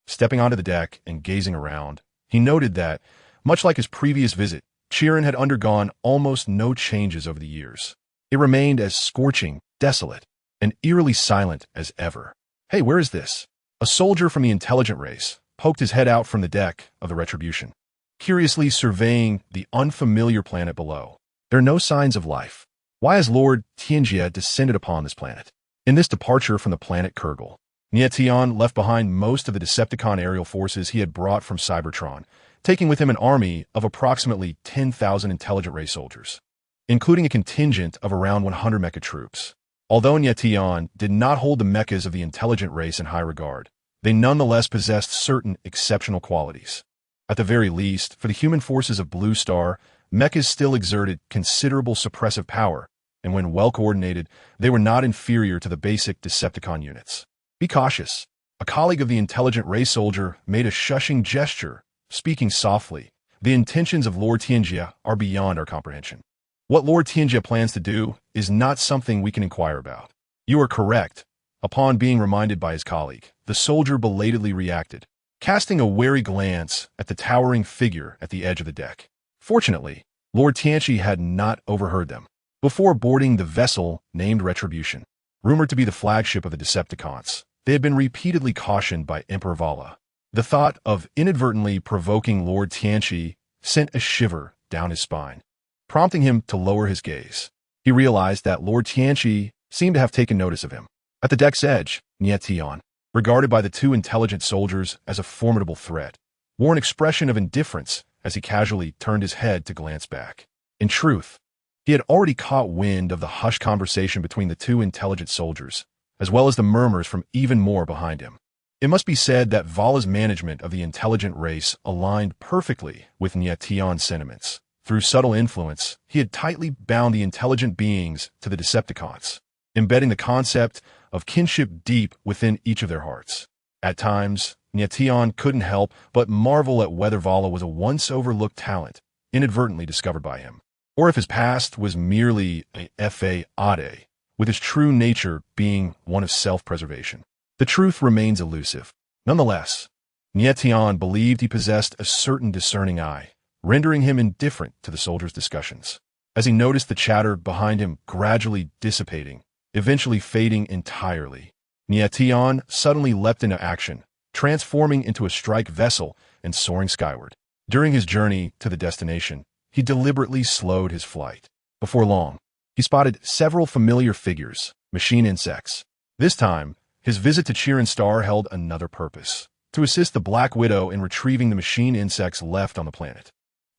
Stepping onto the deck and gazing around, he noted that, much like his previous visit, Chiron had undergone almost no changes over the years. It remained as scorching, desolate, and eerily silent as ever. Hey, where is this? A soldier from the intelligent race poked his head out from the deck of the Retribution, curiously surveying the unfamiliar planet below. There are no signs of life. Why has Lord Tianjia descended upon this planet? In this departure from the planet Kurgle, Nie Tian left behind most of the Decepticon aerial forces he had brought from Cybertron, taking with him an army of approximately 10,000 intelligent race soldiers, including a contingent of around 100 mecha troops. Although Nie Tian did not hold the mechas of the intelligent race in high regard, they nonetheless possessed certain exceptional qualities. At the very least, for the human forces of Blue Star, mechas still exerted considerable suppressive power, and when well coordinated, they were not inferior to the basic Decepticon units. Be cautious. A colleague of the intelligent race soldier made a shushing gesture, speaking softly. The intentions of Lord Tianjia are beyond our comprehension. What Lord Tianjia plans to do is not something we can inquire about. You are correct. Upon being reminded by his colleague, the soldier belatedly reacted, casting a wary glance at the towering figure at the edge of the deck. Fortunately, Lord Tianjia had not overheard them. Before boarding the vessel named Retribution, rumored to be the flagship of the Decepticons, they had been repeatedly cautioned by Emperor Vala. The thought of inadvertently provoking Lord Tianjia sent a shiver down his spine, prompting him to lower his gaze. He realized that Lord Tianjia seemed to have taken notice of him. At the deck's edge, Nie Tian, regarded by the two intelligent soldiers as a formidable threat, wore an expression of indifference as he casually turned his head to glance back. In truth, he had already caught wind of the hushed conversation between the two intelligent soldiers, as well as the murmurs from even more behind him. It must be said that Vala's management of the intelligent race aligned perfectly with Nie Tian's sentiments. Through subtle influence, he had tightly bound the intelligent beings to the Decepticons, embedding the concept of kinship deep within each of their hearts. At times, Nie Tian couldn't help but marvel at whether Vala was a once-overlooked talent, inadvertently discovered by him, or if his past was merely a fade, with his true nature being one of self-preservation. The truth remains elusive. Nonetheless, Nie Tian believed he possessed a certain discerning eye, rendering him indifferent to the soldiers' discussions. As he noticed the chatter behind him gradually dissipating, eventually fading entirely, Nie Tian suddenly leapt into action, transforming into a strike vessel and soaring skyward. During his journey to the destination, he deliberately slowed his flight. Before long, he spotted several familiar figures, machine insects. This time, his visit to Chiron Star held another purpose: to assist the Black Widow in retrieving the machine insects left on the planet.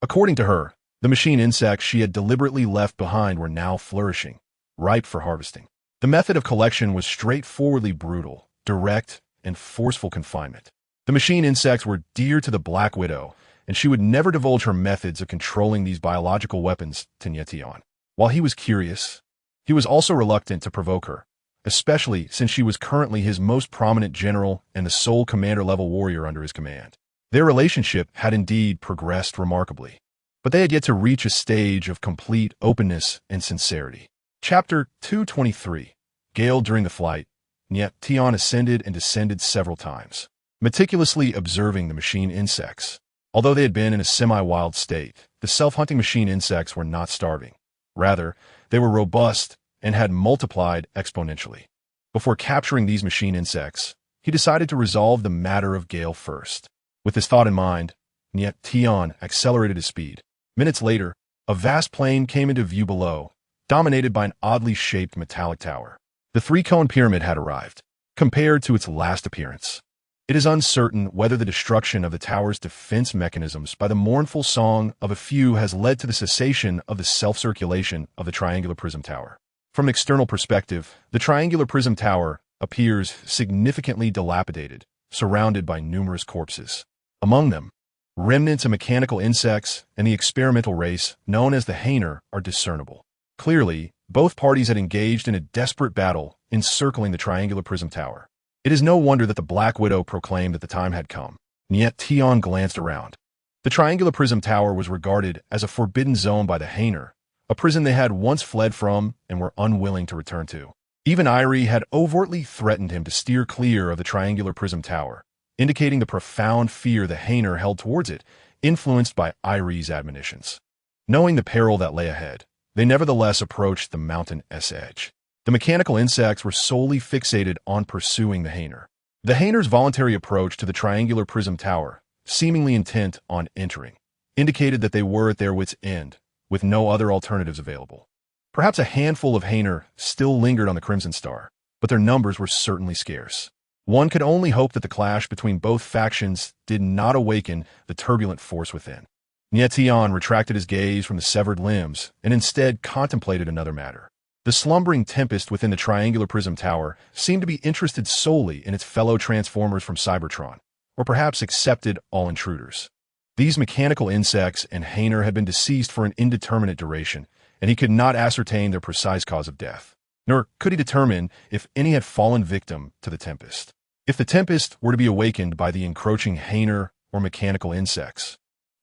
According to her, the machine insects she had deliberately left behind were now flourishing, ripe for harvesting. The method of collection was straightforwardly brutal, direct, and forceful confinement. The machine insects were dear to the Black Widow, and she would never divulge her methods of controlling these biological weapons to Nie Tian. While he was curious, he was also reluctant to provoke her, especially since she was currently his most prominent general and the sole commander-level warrior under his command. Their relationship had indeed progressed remarkably, but they had yet to reach a stage of complete openness and sincerity. Chapter 223. Gale during the flight, Nie Tian ascended and descended several times, meticulously observing the machine insects. Although they had been in a semi-wild state, the self-hunting machine insects were not starving. Rather, they were robust and had multiplied exponentially. Before capturing these machine insects, he decided to resolve the matter of Gale first. With this thought in mind, Nie Tian accelerated his speed. Minutes later, a vast plain came into view below, dominated by an oddly shaped metallic tower. The three-cone pyramid had arrived. Compared to its last appearance, It is uncertain whether the destruction of the tower's defense mechanisms by the mournful song of a few has led to the cessation of the self-circulation of the triangular prism tower. From an external perspective, the triangular prism tower appears significantly dilapidated, surrounded by numerous corpses. Among them, remnants of mechanical insects and the experimental race known as the Hainer are discernible. Clearly, both parties had engaged in a desperate battle encircling the triangular prism tower. It is no wonder that the Black Widow proclaimed that the time had come. Nie Tian glanced around. The triangular prism tower was regarded as a forbidden zone by the Hainer, a prison they had once fled from and were unwilling to return to. Even Irie had overtly threatened him to steer clear of the triangular prism tower, indicating the profound fear the Hainer held towards it, influenced by Irie's admonitions. Knowing the peril that lay ahead, they nevertheless approached the mountain's edge. The mechanical insects were solely fixated on pursuing the Hainer. The Hainer's voluntary approach to the triangular prism tower, seemingly intent on entering, indicated that they were at their wits' end, with no other alternatives available. Perhaps a handful of Hainer still lingered on the Crimson Star, but their numbers were certainly scarce. One could only hope that the clash between both factions did not awaken the turbulent force within. Nie Tian retracted his gaze from the severed limbs and instead contemplated another matter. The slumbering tempest within the triangular prism tower seemed to be interested solely in its fellow transformers from Cybertron, or perhaps accepted all intruders. These mechanical insects and Hainer had been deceased for an indeterminate duration, and he could not ascertain their precise cause of death. Nor could he determine if any had fallen victim to the tempest. If the tempest were to be awakened by the encroaching Hainer or mechanical insects,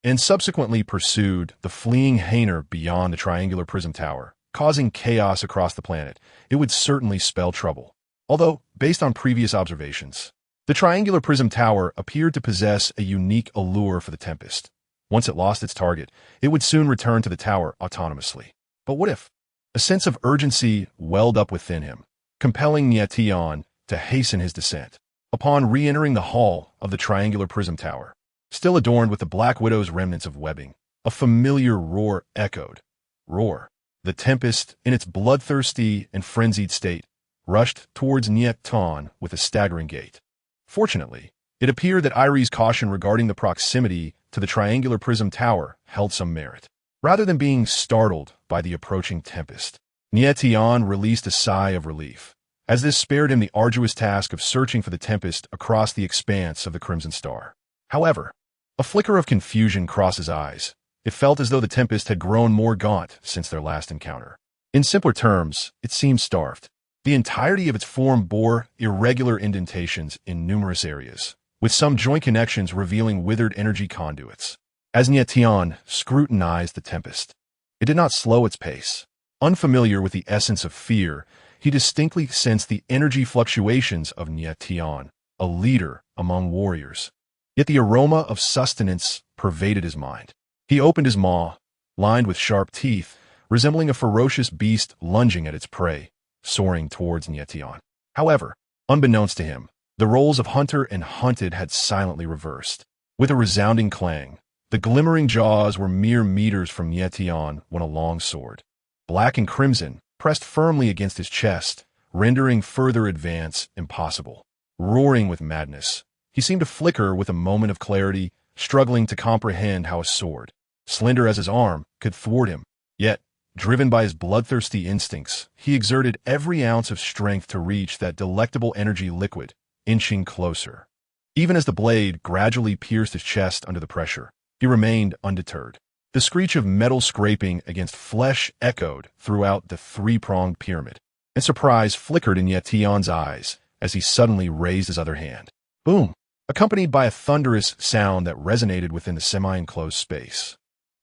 and subsequently pursued the fleeing Hainer beyond the triangular prism tower, causing chaos across the planet, it would certainly spell trouble. Although, based on previous observations, the triangular prism tower appeared to possess a unique allure for the Tempest. Once it lost its target, it would soon return to the tower autonomously. But what if? A sense of urgency welled up within him, compelling Nie Tian to hasten his descent. Upon re-entering the hall of the triangular prism tower, still adorned with the Black Widow's remnants of webbing, a familiar roar echoed. Roar. The Tempest, in its bloodthirsty and frenzied state, rushed towards Nie Tian with a staggering gait. Fortunately, it appeared that Irie's caution regarding the proximity to the triangular prism tower held some merit. Rather than being startled by the approaching tempest, Nie Tian released a sigh of relief, as this spared him the arduous task of searching for the tempest across the expanse of the Crimson Star. However, a flicker of confusion crossed his eyes. It felt as though the tempest had grown more gaunt since their last encounter. In simpler terms, it seemed starved. The entirety of its form bore irregular indentations in numerous areas, with some joint connections revealing withered energy conduits. As Nie Tian scrutinized the tempest, it did not slow its pace. Unfamiliar with the essence of fear, he distinctly sensed the energy fluctuations of Nie Tian, a leader among warriors. Yet the aroma of sustenance pervaded his mind. He opened his maw, lined with sharp teeth, resembling a ferocious beast lunging at its prey, soaring towards Nie Tian. However, unbeknownst to him, the roles of hunter and hunted had silently reversed. With a resounding clang, the glimmering jaws were mere meters from Nie Tian when a long sword, black and crimson, pressed firmly against his chest, rendering further advance impossible. Roaring with madness, he seemed to flicker with a moment of clarity, struggling to comprehend how a sword, slender as his arm, could thwart him. Yet, driven by his bloodthirsty instincts, he exerted every ounce of strength to reach that delectable energy liquid, inching closer. Even as the blade gradually pierced his chest under the pressure, he remained undeterred. The screech of metal scraping against flesh echoed throughout the three-pronged pyramid, and surprise flickered in Nie Tian's eyes as he suddenly raised his other hand. Boom! Accompanied by a thunderous sound that resonated within the semi-enclosed space.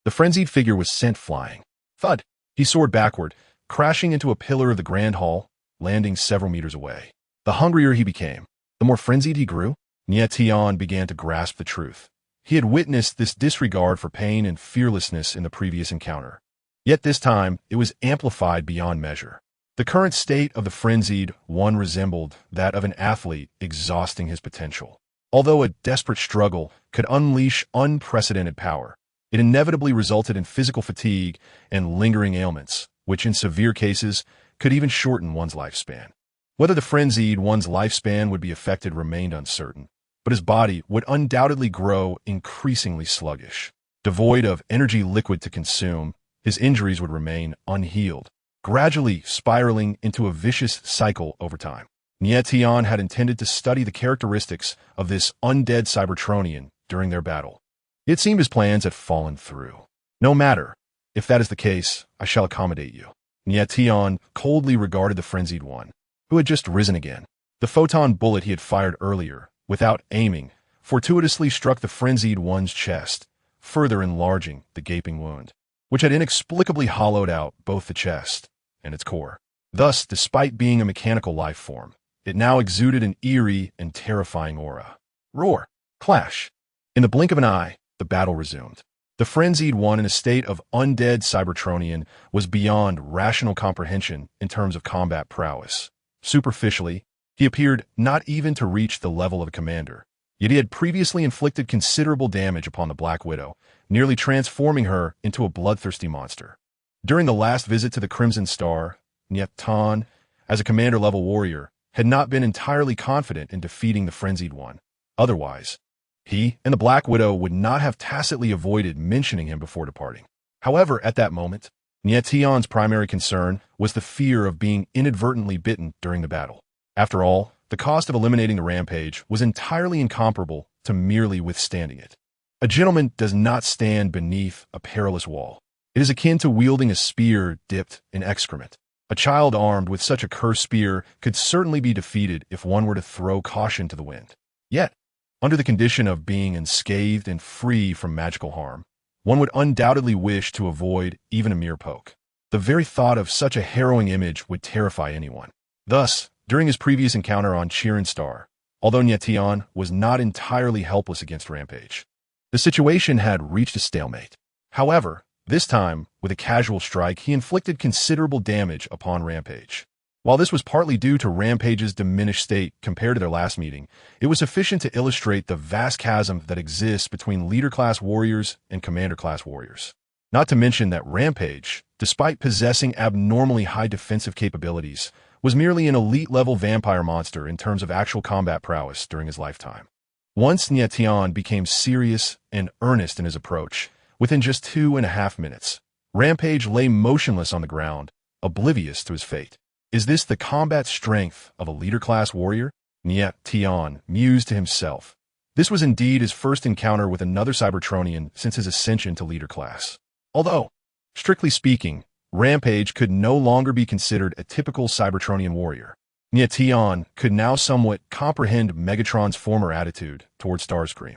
The frenzied figure was sent flying. Thud! He soared backward, crashing into a pillar of the grand hall, landing several meters away. The hungrier he became, the more frenzied he grew. Nie Tian began to grasp the truth. He had witnessed this disregard for pain and fearlessness in the previous encounter. Yet this time, it was amplified beyond measure. The current state of the frenzied one resembled that of an athlete exhausting his potential. Although a desperate struggle could unleash unprecedented power, it inevitably resulted in physical fatigue and lingering ailments, which in severe cases could even shorten one's lifespan. Whether the frenzied one's lifespan would be affected remained uncertain, but his body would undoubtedly grow increasingly sluggish. Devoid of energy liquid to consume, his injuries would remain unhealed, gradually spiraling into a vicious cycle over time. Nie Tian had intended to study the characteristics of this undead Cybertronian during their battle. It seemed his plans had fallen through. No matter. If that is the case, I shall accommodate you. Nie Tian coldly regarded the frenzied one, who had just risen again. The photon bullet he had fired earlier, without aiming, fortuitously struck the frenzied one's chest, further enlarging the gaping wound, which had inexplicably hollowed out both the chest and its core. Thus, despite being a mechanical life form, it now exuded an eerie and terrifying aura. Roar! Clash! In the blink of an eye, the battle resumed. The frenzied one in a state of undead Cybertronian was beyond rational comprehension in terms of combat prowess. Superficially, he appeared not even to reach the level of a commander, yet he had previously inflicted considerable damage upon the Black Widow, nearly transforming her into a bloodthirsty monster. During the last visit to the Crimson Star, Nie Tian, as a commander-level warrior, had not been entirely confident in defeating the frenzied one. Otherwise, he and the Black Widow would not have tacitly avoided mentioning him before departing. However, at that moment, Nie Tian's primary concern was the fear of being inadvertently bitten during the battle. After all, the cost of eliminating the rampage was entirely incomparable to merely withstanding it. A gentleman does not stand beneath a perilous wall. It is akin to wielding a spear dipped in excrement. A child armed with such a cursed spear could certainly be defeated if one were to throw caution to the wind. Yet, under the condition of being unscathed and free from magical harm, one would undoubtedly wish to avoid even a mere poke. The very thought of such a harrowing image would terrify anyone. Thus, during his previous encounter on Chiron Star, although Nie Tian was not entirely helpless against Rampage, the situation had reached a stalemate. However, this time, with a casual strike, he inflicted considerable damage upon Rampage. While this was partly due to Rampage's diminished state compared to their last meeting, it was sufficient to illustrate the vast chasm that exists between leader-class warriors and commander-class warriors. Not to mention that Rampage, despite possessing abnormally high defensive capabilities, was merely an elite-level vampire monster in terms of actual combat prowess during his lifetime. Once Nie Tian became serious and earnest in his approach, within just 2.5 minutes, Rampage lay motionless on the ground, oblivious to his fate. Is this the combat strength of a leader-class warrior? Nie Tian mused to himself. This was indeed his first encounter with another Cybertronian since his ascension to leader class. Although, strictly speaking, Rampage could no longer be considered a typical Cybertronian warrior. Nie Tian could now somewhat comprehend Megatron's former attitude toward Starscream,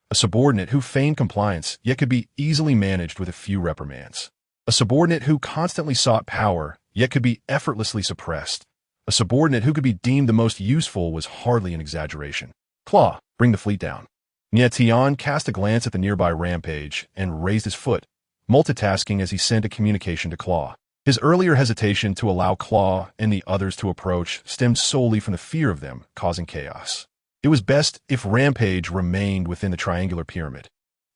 a subordinate who feigned compliance yet could be easily managed with a few reprimands. A subordinate who constantly sought power yet could be effortlessly suppressed. A subordinate who could be deemed the most useful was hardly an exaggeration. Claw, bring the fleet down. Nie Tian cast a glance at the nearby Rampage and raised his foot, multitasking as he sent a communication to Claw. His earlier hesitation to allow Claw and the others to approach stemmed solely from the fear of them causing chaos. It was best if Rampage remained within the triangular pyramid.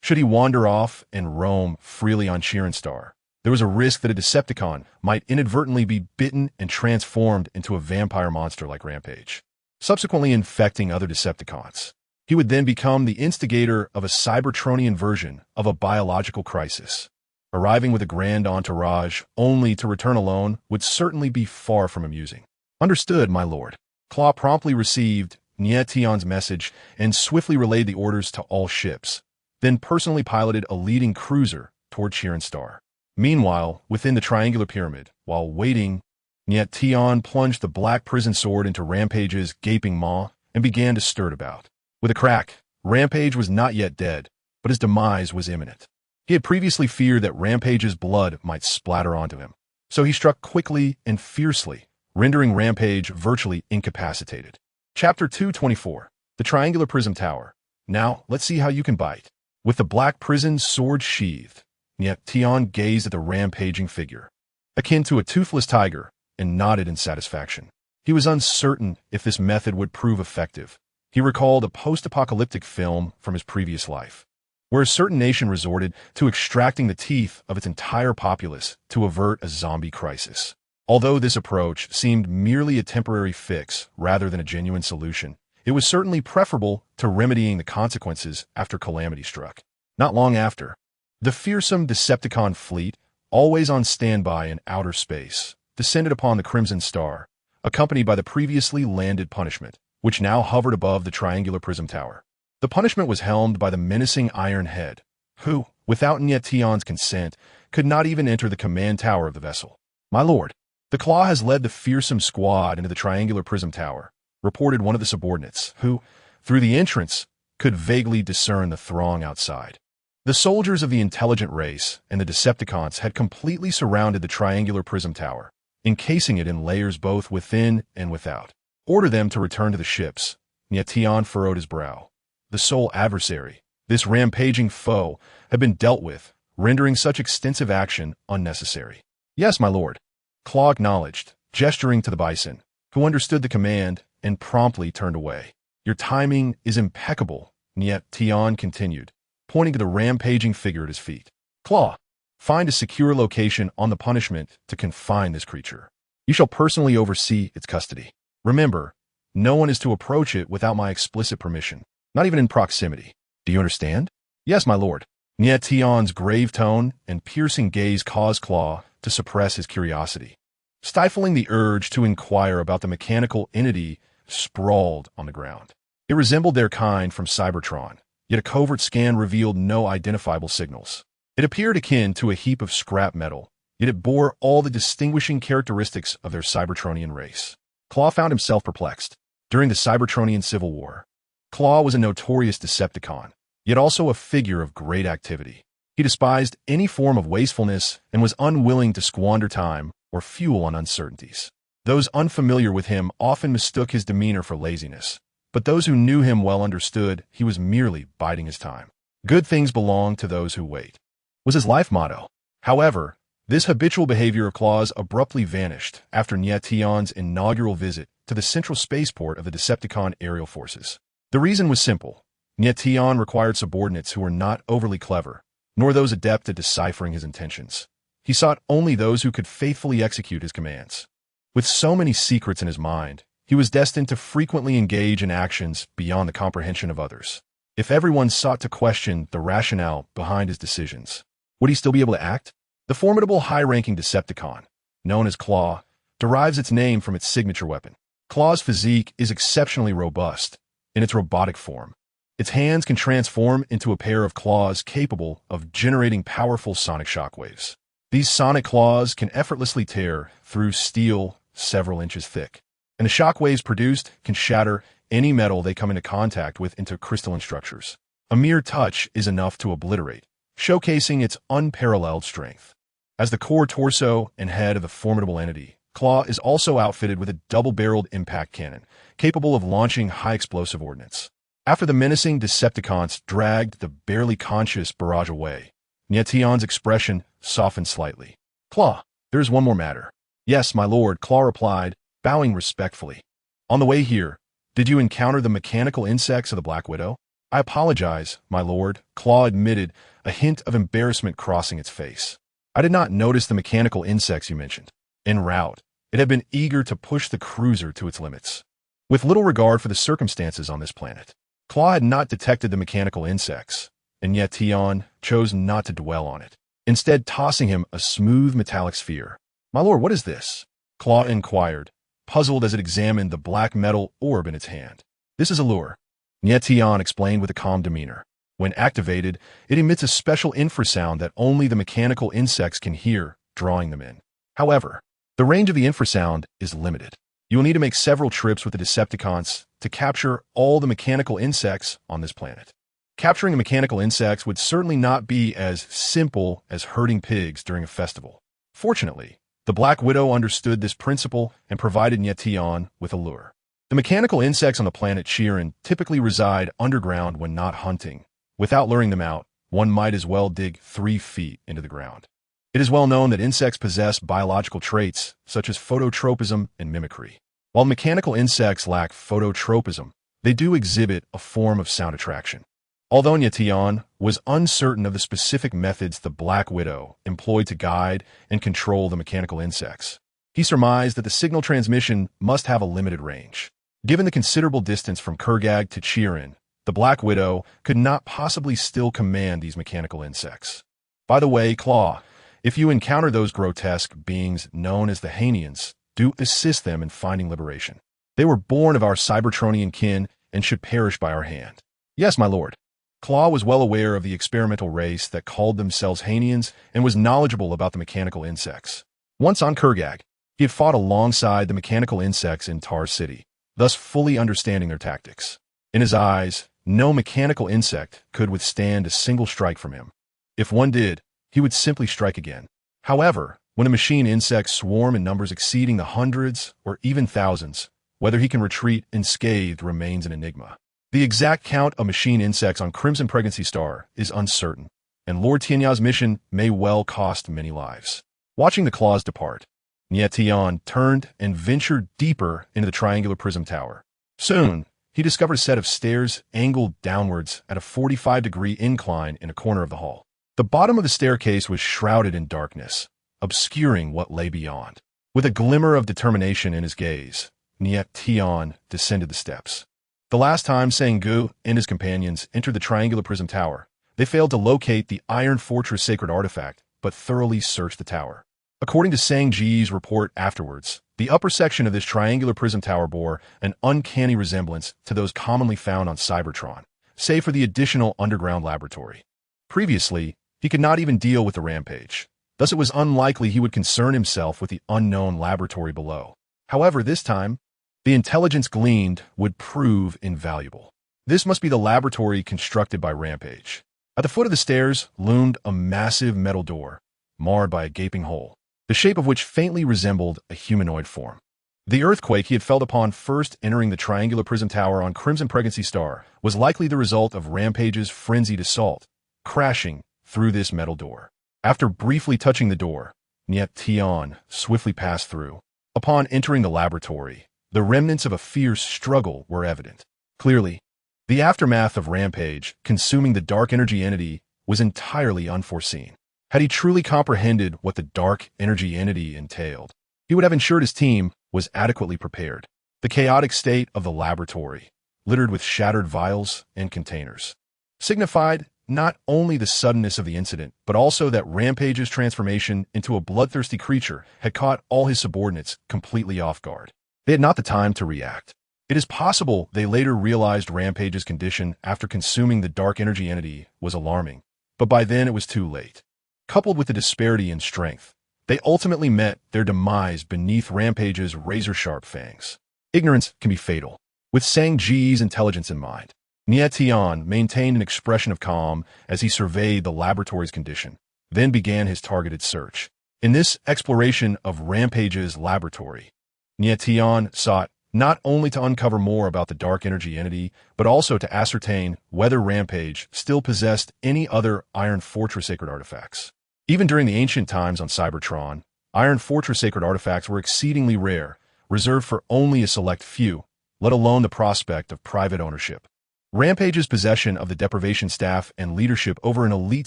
Should he wander off and roam freely on Chiron Star, there was a risk that a Decepticon might inadvertently be bitten and transformed into a vampire monster like Rampage, subsequently infecting other Decepticons. He would then become the instigator of a Cybertronian version of a biological crisis. Arriving with a grand entourage only to return alone would certainly be far from amusing. Understood, my lord. Claw promptly received Nie Tian's message and swiftly relayed the orders to all ships, then personally piloted a leading cruiser toward Chiron Star. Meanwhile, within the triangular pyramid, while waiting, Nie Tian plunged the black prison sword into Rampage's gaping maw and began to stir it about. With a crack, Rampage was not yet dead, but his demise was imminent. He had previously feared that Rampage's blood might splatter onto him, so he struck quickly and fiercely, rendering Rampage virtually incapacitated. Chapter 224, The Triangular Prism Tower. Now, let's see how you can bite. With the black prison sword sheathed, Nie Tian gazed at the rampaging figure, akin to a toothless tiger, and nodded in satisfaction. He was uncertain if this method would prove effective. He recalled a post-apocalyptic film from his previous life, where a certain nation resorted to extracting the teeth of its entire populace to avert a zombie crisis. Although this approach seemed merely a temporary fix rather than a genuine solution, It was certainly preferable to remedying the consequences after calamity struck. Not long after, the fearsome Decepticon fleet, always on standby in outer space, descended upon the Crimson Star, accompanied by the previously landed Punishment, which now hovered above the triangular prism tower. The Punishment was helmed by the menacing Iron Head, who, without Nie Tian's consent, could not even enter the command tower of the vessel. "My lord, the Claw has led the fearsome squad into the triangular prism tower," reported one of the subordinates, who, through the entrance, could vaguely discern the throng outside. The soldiers of the intelligent race and the Decepticons had completely surrounded the triangular prism tower, encasing it in layers both within and without. "Order them to return to the ships." Nie Tian furrowed his brow. The sole adversary, this rampaging foe, had been dealt with, rendering such extensive action unnecessary. "Yes, my lord," Claw acknowledged, gesturing to the Bison, who understood the command and promptly turned away. "Your timing is impeccable," Nie Tian continued, pointing to the rampaging figure at his feet. "Claw, find a secure location on the Punishment to confine this creature. You shall personally oversee its custody. Remember, no one is to approach it without my explicit permission, not even in proximity. Do you understand?" "Yes, my lord." Nie Tian's grave tone and piercing gaze caused Claw to suppress his curiosity, stifling the urge to inquire about the mechanical entity sprawled on the ground. It resembled their kind from Cybertron, yet a covert scan revealed no identifiable signals. It appeared akin to a heap of scrap metal, yet it bore all the distinguishing characteristics of their Cybertronian race. Claw found himself perplexed. During the Cybertronian Civil War, Claw was a notorious Decepticon, yet also a figure of great activity. He despised any form of wastefulness and was unwilling to squander time or fuel on uncertainties. Those unfamiliar with him often mistook his demeanor for laziness, but those who knew him well understood he was merely biding his time. "Good things belong to those who wait," was his life motto. However, this habitual behavior of Claw's abruptly vanished after Nie Tian's inaugural visit to the central spaceport of the Decepticon aerial forces. The reason was simple. Nie Tian required subordinates who were not overly clever, nor those adept at deciphering his intentions. He sought only those who could faithfully execute his commands. With so many secrets in his mind, he was destined to frequently engage in actions beyond the comprehension of others. If everyone sought to question the rationale behind his decisions, would he still be able to act? The formidable high-ranking Decepticon, known as Claw, derives its name from its signature weapon. Claw's physique is exceptionally robust in its robotic form. Its hands can transform into a pair of claws capable of generating powerful sonic shockwaves. These sonic claws can effortlessly tear through steel several inches thick, and the shockwaves produced can shatter any metal they come into contact with into crystalline structures. A mere touch is enough to obliterate, showcasing its unparalleled strength. As the core torso and head of the formidable entity, Claw is also outfitted with a double-barreled impact cannon, capable of launching high-explosive ordnance. After the menacing Decepticons dragged the barely conscious barrage away, Nie Tian's expression softened slightly. "Claw, there is one more matter." "Yes, my lord," Claw replied, bowing respectfully. "On the way here, did you encounter the mechanical insects of the Black Widow?" "I apologize, my lord," Claw admitted, a hint of embarrassment crossing its face. "I did not notice the mechanical insects you mentioned. En route, it had been eager to push the cruiser to its limits." With little regard for the circumstances on this planet, Claw had not detected the mechanical insects, and yet Tian chose not to dwell on it, instead tossing him a smooth metallic sphere. "My lord, what is this?" Claw inquired, puzzled as it examined the black metal orb in its hand. "This is a lure," Nie Tian explained with a calm demeanor. "When activated, it emits a special infrasound that only the mechanical insects can hear, drawing them in. However, the range of the infrasound is limited. You will need to make several trips with the Decepticons to capture all the mechanical insects on this planet. Capturing the mechanical insects would certainly not be as simple as herding pigs during a festival. Fortunately, the Black Widow understood this principle and provided Nie Tian with a lure. The mechanical insects on the planet Chiron typically reside underground when not hunting. Without luring them out, one might as well dig 3 feet into the ground. It is well known that insects possess biological traits such as phototropism and mimicry. While mechanical insects lack phototropism, they do exhibit a form of sound attraction. Although Nie Tian was uncertain of the specific methods the Black Widow employed to guide and control the mechanical insects, he surmised that the signal transmission must have a limited range. Given the considerable distance from Kurgag to Chirin, the Black Widow could not possibly still command these mechanical insects. By the way, Claw, if you encounter those grotesque beings known as the Hanians, do assist them in finding liberation. They were born of our Cybertronian kin and should perish by our hand. Yes, my lord. Claw was well aware of the experimental race that called themselves Hanians and was knowledgeable about the mechanical insects. Once on Kurgag, he had fought alongside the mechanical insects in Tar City, thus fully understanding their tactics. In his eyes, no mechanical insect could withstand a single strike from him. If one did, he would simply strike again. However, when the machine insects swarm in numbers exceeding the hundreds or even thousands, whether he can retreat unscathed remains an enigma. The exact count of machine insects on Crimson Pregnancy Star is uncertain, and Lord Tianya's mission may well cost many lives. Watching the claws depart, Nie Tian turned and ventured deeper into the triangular prism tower. Soon, he discovered a set of stairs angled downwards at a 45-degree incline in a corner of the hall. The bottom of the staircase was shrouded in darkness, obscuring what lay beyond. With a glimmer of determination in his gaze, Nie Tian descended the steps. The last time Sang-gu and his companions entered the triangular prism tower, they failed to locate the Iron Fortress sacred artifact, but thoroughly searched the tower. According to Sang-ji's report afterwards, the upper section of this triangular prism tower bore an uncanny resemblance to those commonly found on Cybertron, save for the additional underground laboratory. Previously, he could not even deal with the rampage. Thus it was unlikely he would concern himself with the unknown laboratory below. However, this time, the intelligence gleaned would prove invaluable. This must be the laboratory constructed by Rampage. At the foot of the stairs loomed a massive metal door, marred by a gaping hole, the shape of which faintly resembled a humanoid form. The earthquake he had felt upon first entering the triangular prism tower on Crimson Pregnancy Star was likely the result of Rampage's frenzied assault, crashing through this metal door. After briefly touching the door, Nie Tian swiftly passed through. Upon entering the laboratory, the remnants of a fierce struggle were evident. Clearly, the aftermath of Rampage, consuming the dark energy entity, was entirely unforeseen. Had he truly comprehended what the dark energy entity entailed, he would have ensured his team was adequately prepared. The chaotic state of the laboratory, littered with shattered vials and containers, signified not only the suddenness of the incident, but also that Rampage's transformation into a bloodthirsty creature had caught all his subordinates completely off guard. They had not the time to react. It is possible they later realized Rampage's condition after consuming the dark energy entity was alarming, but by then it was too late. Coupled with the disparity in strength, they ultimately met their demise beneath Rampage's razor-sharp fangs. Ignorance can be fatal. With Sang-ji's intelligence in mind, Nie Tian maintained an expression of calm as he surveyed the laboratory's condition, then began his targeted search. In this exploration of Rampage's laboratory, Nie Tian sought not only to uncover more about the dark energy entity, but also to ascertain whether Rampage still possessed any other Iron Fortress sacred artifacts. Even during the ancient times on Cybertron, Iron Fortress sacred artifacts were exceedingly rare, reserved for only a select few, let alone the prospect of private ownership. Rampage's possession of the deprivation staff and leadership over an elite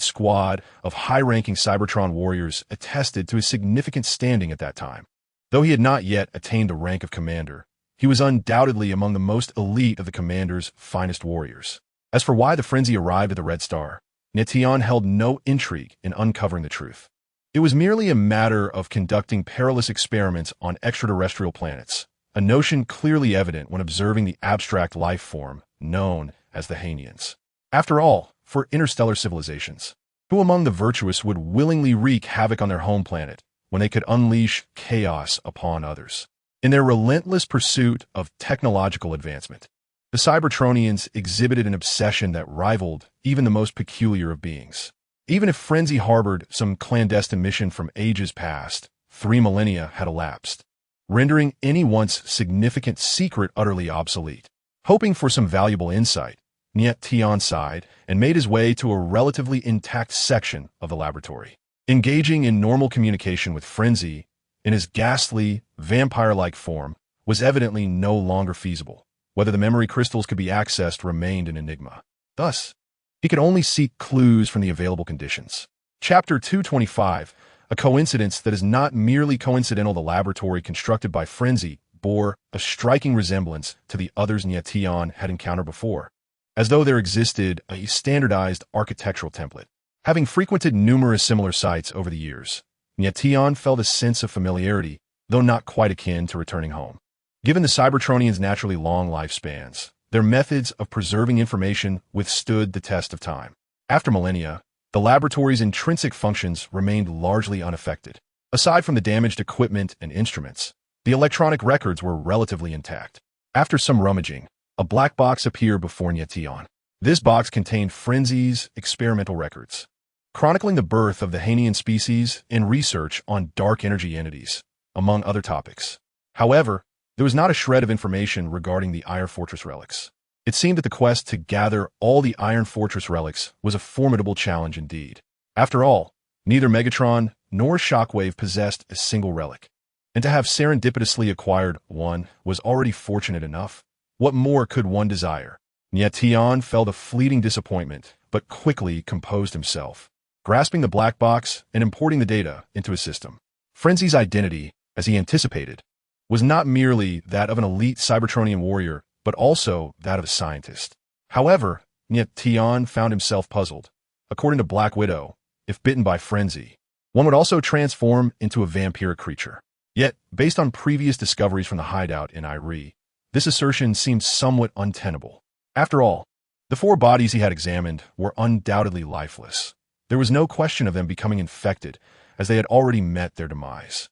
squad of high-ranking Cybertron warriors attested to his significant standing at that time. Though he had not yet attained the rank of commander, he was undoubtedly among the most elite of the commander's finest warriors. As for why the frenzy arrived at the Red Star, Nie Tian held no intrigue in uncovering the truth. It was merely a matter of conducting perilous experiments on extraterrestrial planets, a notion clearly evident when observing the abstract life form known as the Hanians. After all, for interstellar civilizations, who among the virtuous would willingly wreak havoc on their home planet when they could unleash chaos upon others? In their relentless pursuit of technological advancement, the Cybertronians exhibited an obsession that rivaled even the most peculiar of beings. Even if Frenzy harbored some clandestine mission from ages past, 3 millennia had elapsed, rendering any once significant secret utterly obsolete. Hoping for some valuable insight, Nie Tian sighed and made his way to a relatively intact section of the laboratory. Engaging in normal communication with Frenzy, in his ghastly, vampire-like form, was evidently no longer feasible. Whether the memory crystals could be accessed remained an enigma. Thus, he could only seek clues from the available conditions. Chapter 225, a coincidence that is not merely coincidental. The laboratory constructed by Frenzy bore a striking resemblance to the others Nie Tian had encountered before, as though there existed a standardized architectural template. Having frequented numerous similar sites over the years, Nie Tian felt a sense of familiarity, though not quite akin to returning home. Given the Cybertronians' naturally long lifespans, their methods of preserving information withstood the test of time. After millennia, the laboratory's intrinsic functions remained largely unaffected. Aside from the damaged equipment and instruments, the electronic records were relatively intact. After some rummaging, a black box appeared before Nie Tian. This box contained Frenzy's experimental records, chronicling the birth of the Hainian species and research on dark energy entities, among other topics. However, there was not a shred of information regarding the Iron Fortress relics. It seemed that the quest to gather all the Iron Fortress relics was a formidable challenge indeed. After all, neither Megatron nor Shockwave possessed a single relic, and to have serendipitously acquired one was already fortunate enough. What more could one desire? Nie Tian felt a fleeting disappointment, but quickly composed himself, grasping the black box and importing the data into his system. Frenzy's identity, as he anticipated, was not merely that of an elite Cybertronian warrior, but also that of a scientist. However, Nie Tian found himself puzzled. According to Black Widow, if bitten by Frenzy, one would also transform into a vampiric creature. Yet, based on previous discoveries from the hideout in Irie, this assertion seemed somewhat untenable. After all, the 4 bodies he had examined were undoubtedly lifeless. There was no question of them becoming infected, as they had already met their demise.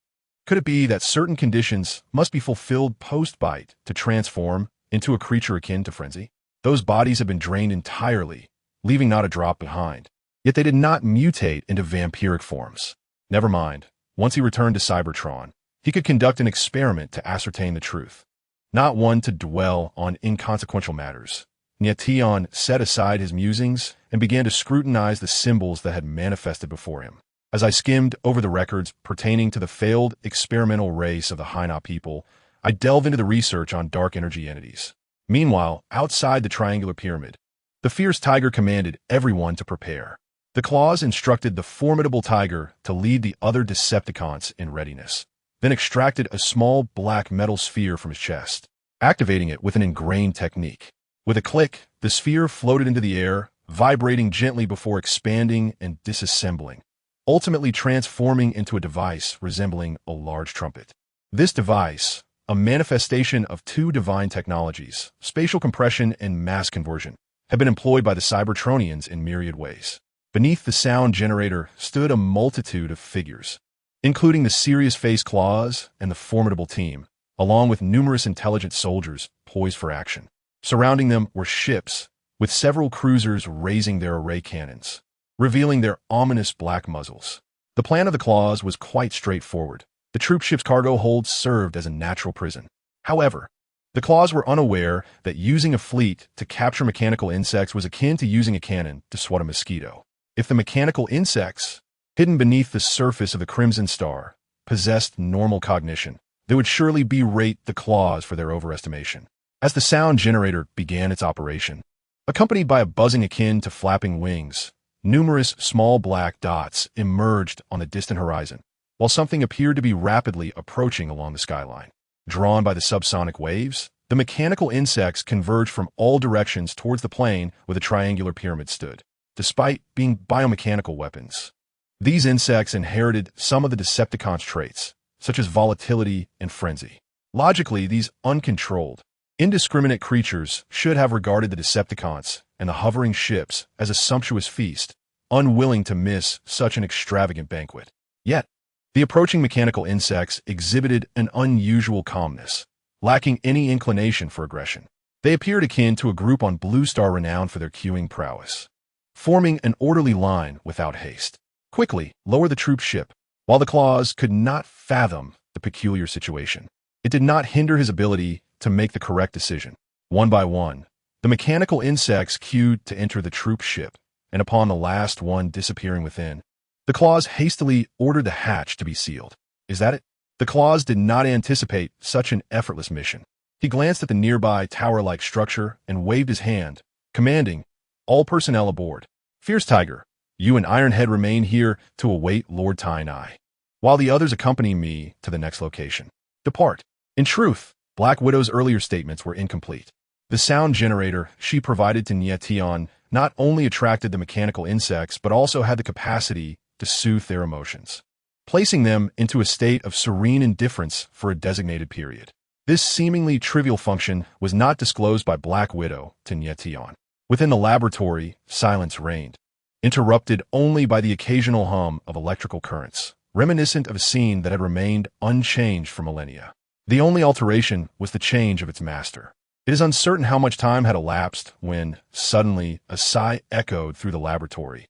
Could it be that certain conditions must be fulfilled post-bite to transform into a creature akin to Frenzy? Those bodies had been drained entirely, leaving not a drop behind. Yet they did not mutate into vampiric forms. Never mind. Once he returned to Cybertron, he could conduct an experiment to ascertain the truth. Not one to dwell on inconsequential matters. Nie Tian set aside his musings and began to scrutinize the symbols that had manifested before him. As I skimmed over the records pertaining to the failed experimental race of the Haina people, I delved into the research on dark energy entities. Meanwhile, outside the triangular pyramid, the fierce tiger commanded everyone to prepare. The claws instructed the formidable tiger to lead the other Decepticons in readiness, then extracted a small black metal sphere from his chest, activating it with an ingrained technique. With a click, the sphere floated into the air, vibrating gently before expanding and disassembling, ultimately transforming into a device resembling a large trumpet. This device, a manifestation of 2 divine technologies, spatial compression and mass conversion, had been employed by the Cybertronians in myriad ways. Beneath the sound generator stood a multitude of figures, including the serious face claws and the formidable team, along with numerous intelligent soldiers poised for action. Surrounding them were ships, with several cruisers raising their array cannons, revealing their ominous black muzzles. The plan of the claws was quite straightforward. The troop ship's cargo hold served as a natural prison. However, the claws were unaware that using a fleet to capture mechanical insects was akin to using a cannon to swat a mosquito. If the mechanical insects, hidden beneath the surface of the Crimson Star, possessed normal cognition, they would surely berate the claws for their overestimation. As the sound generator began its operation, accompanied by a buzzing akin to flapping wings, numerous small black dots emerged on the distant horizon, while something appeared to be rapidly approaching along the skyline. Drawn by the subsonic waves, the mechanical insects converged from all directions towards the plane where the triangular pyramid stood. Despite being biomechanical weapons, these insects inherited some of the Decepticons' traits, such as volatility and frenzy. Logically, these uncontrolled, indiscriminate creatures should have regarded the Decepticons and the hovering ships as a sumptuous feast, unwilling to miss such an extravagant banquet. Yet, the approaching mechanical insects exhibited an unusual calmness, lacking any inclination for aggression. They appeared akin to a group on Blue Star renowned for their queuing prowess, forming an orderly line without haste. Quickly, lower the troop ship. While the claws could not fathom the peculiar situation, it did not hinder his ability to make the correct decision. One by one, the mechanical insects queued to enter the troop ship, and upon the last one disappearing within, the claws hastily ordered the hatch to be sealed. Is that it? The claws did not anticipate such an effortless mission. He glanced at the nearby tower-like structure and waved his hand, commanding, "All personnel aboard. Fierce Tiger, you and Ironhead remain here to await Lord Tyne, while the others accompany me to the next location. Depart." In truth, Black Widow's earlier statements were incomplete. The sound generator she provided to Nie Tian not only attracted the mechanical insects but also had the capacity to soothe their emotions, placing them into a state of serene indifference for a designated period. This seemingly trivial function was not disclosed by Black Widow to Nie Tian. Within the laboratory, silence reigned, interrupted only by the occasional hum of electrical currents, reminiscent of a scene that had remained unchanged for millennia. The only alteration was the change of its master. It is uncertain how much time had elapsed when, suddenly, a sigh echoed through the laboratory.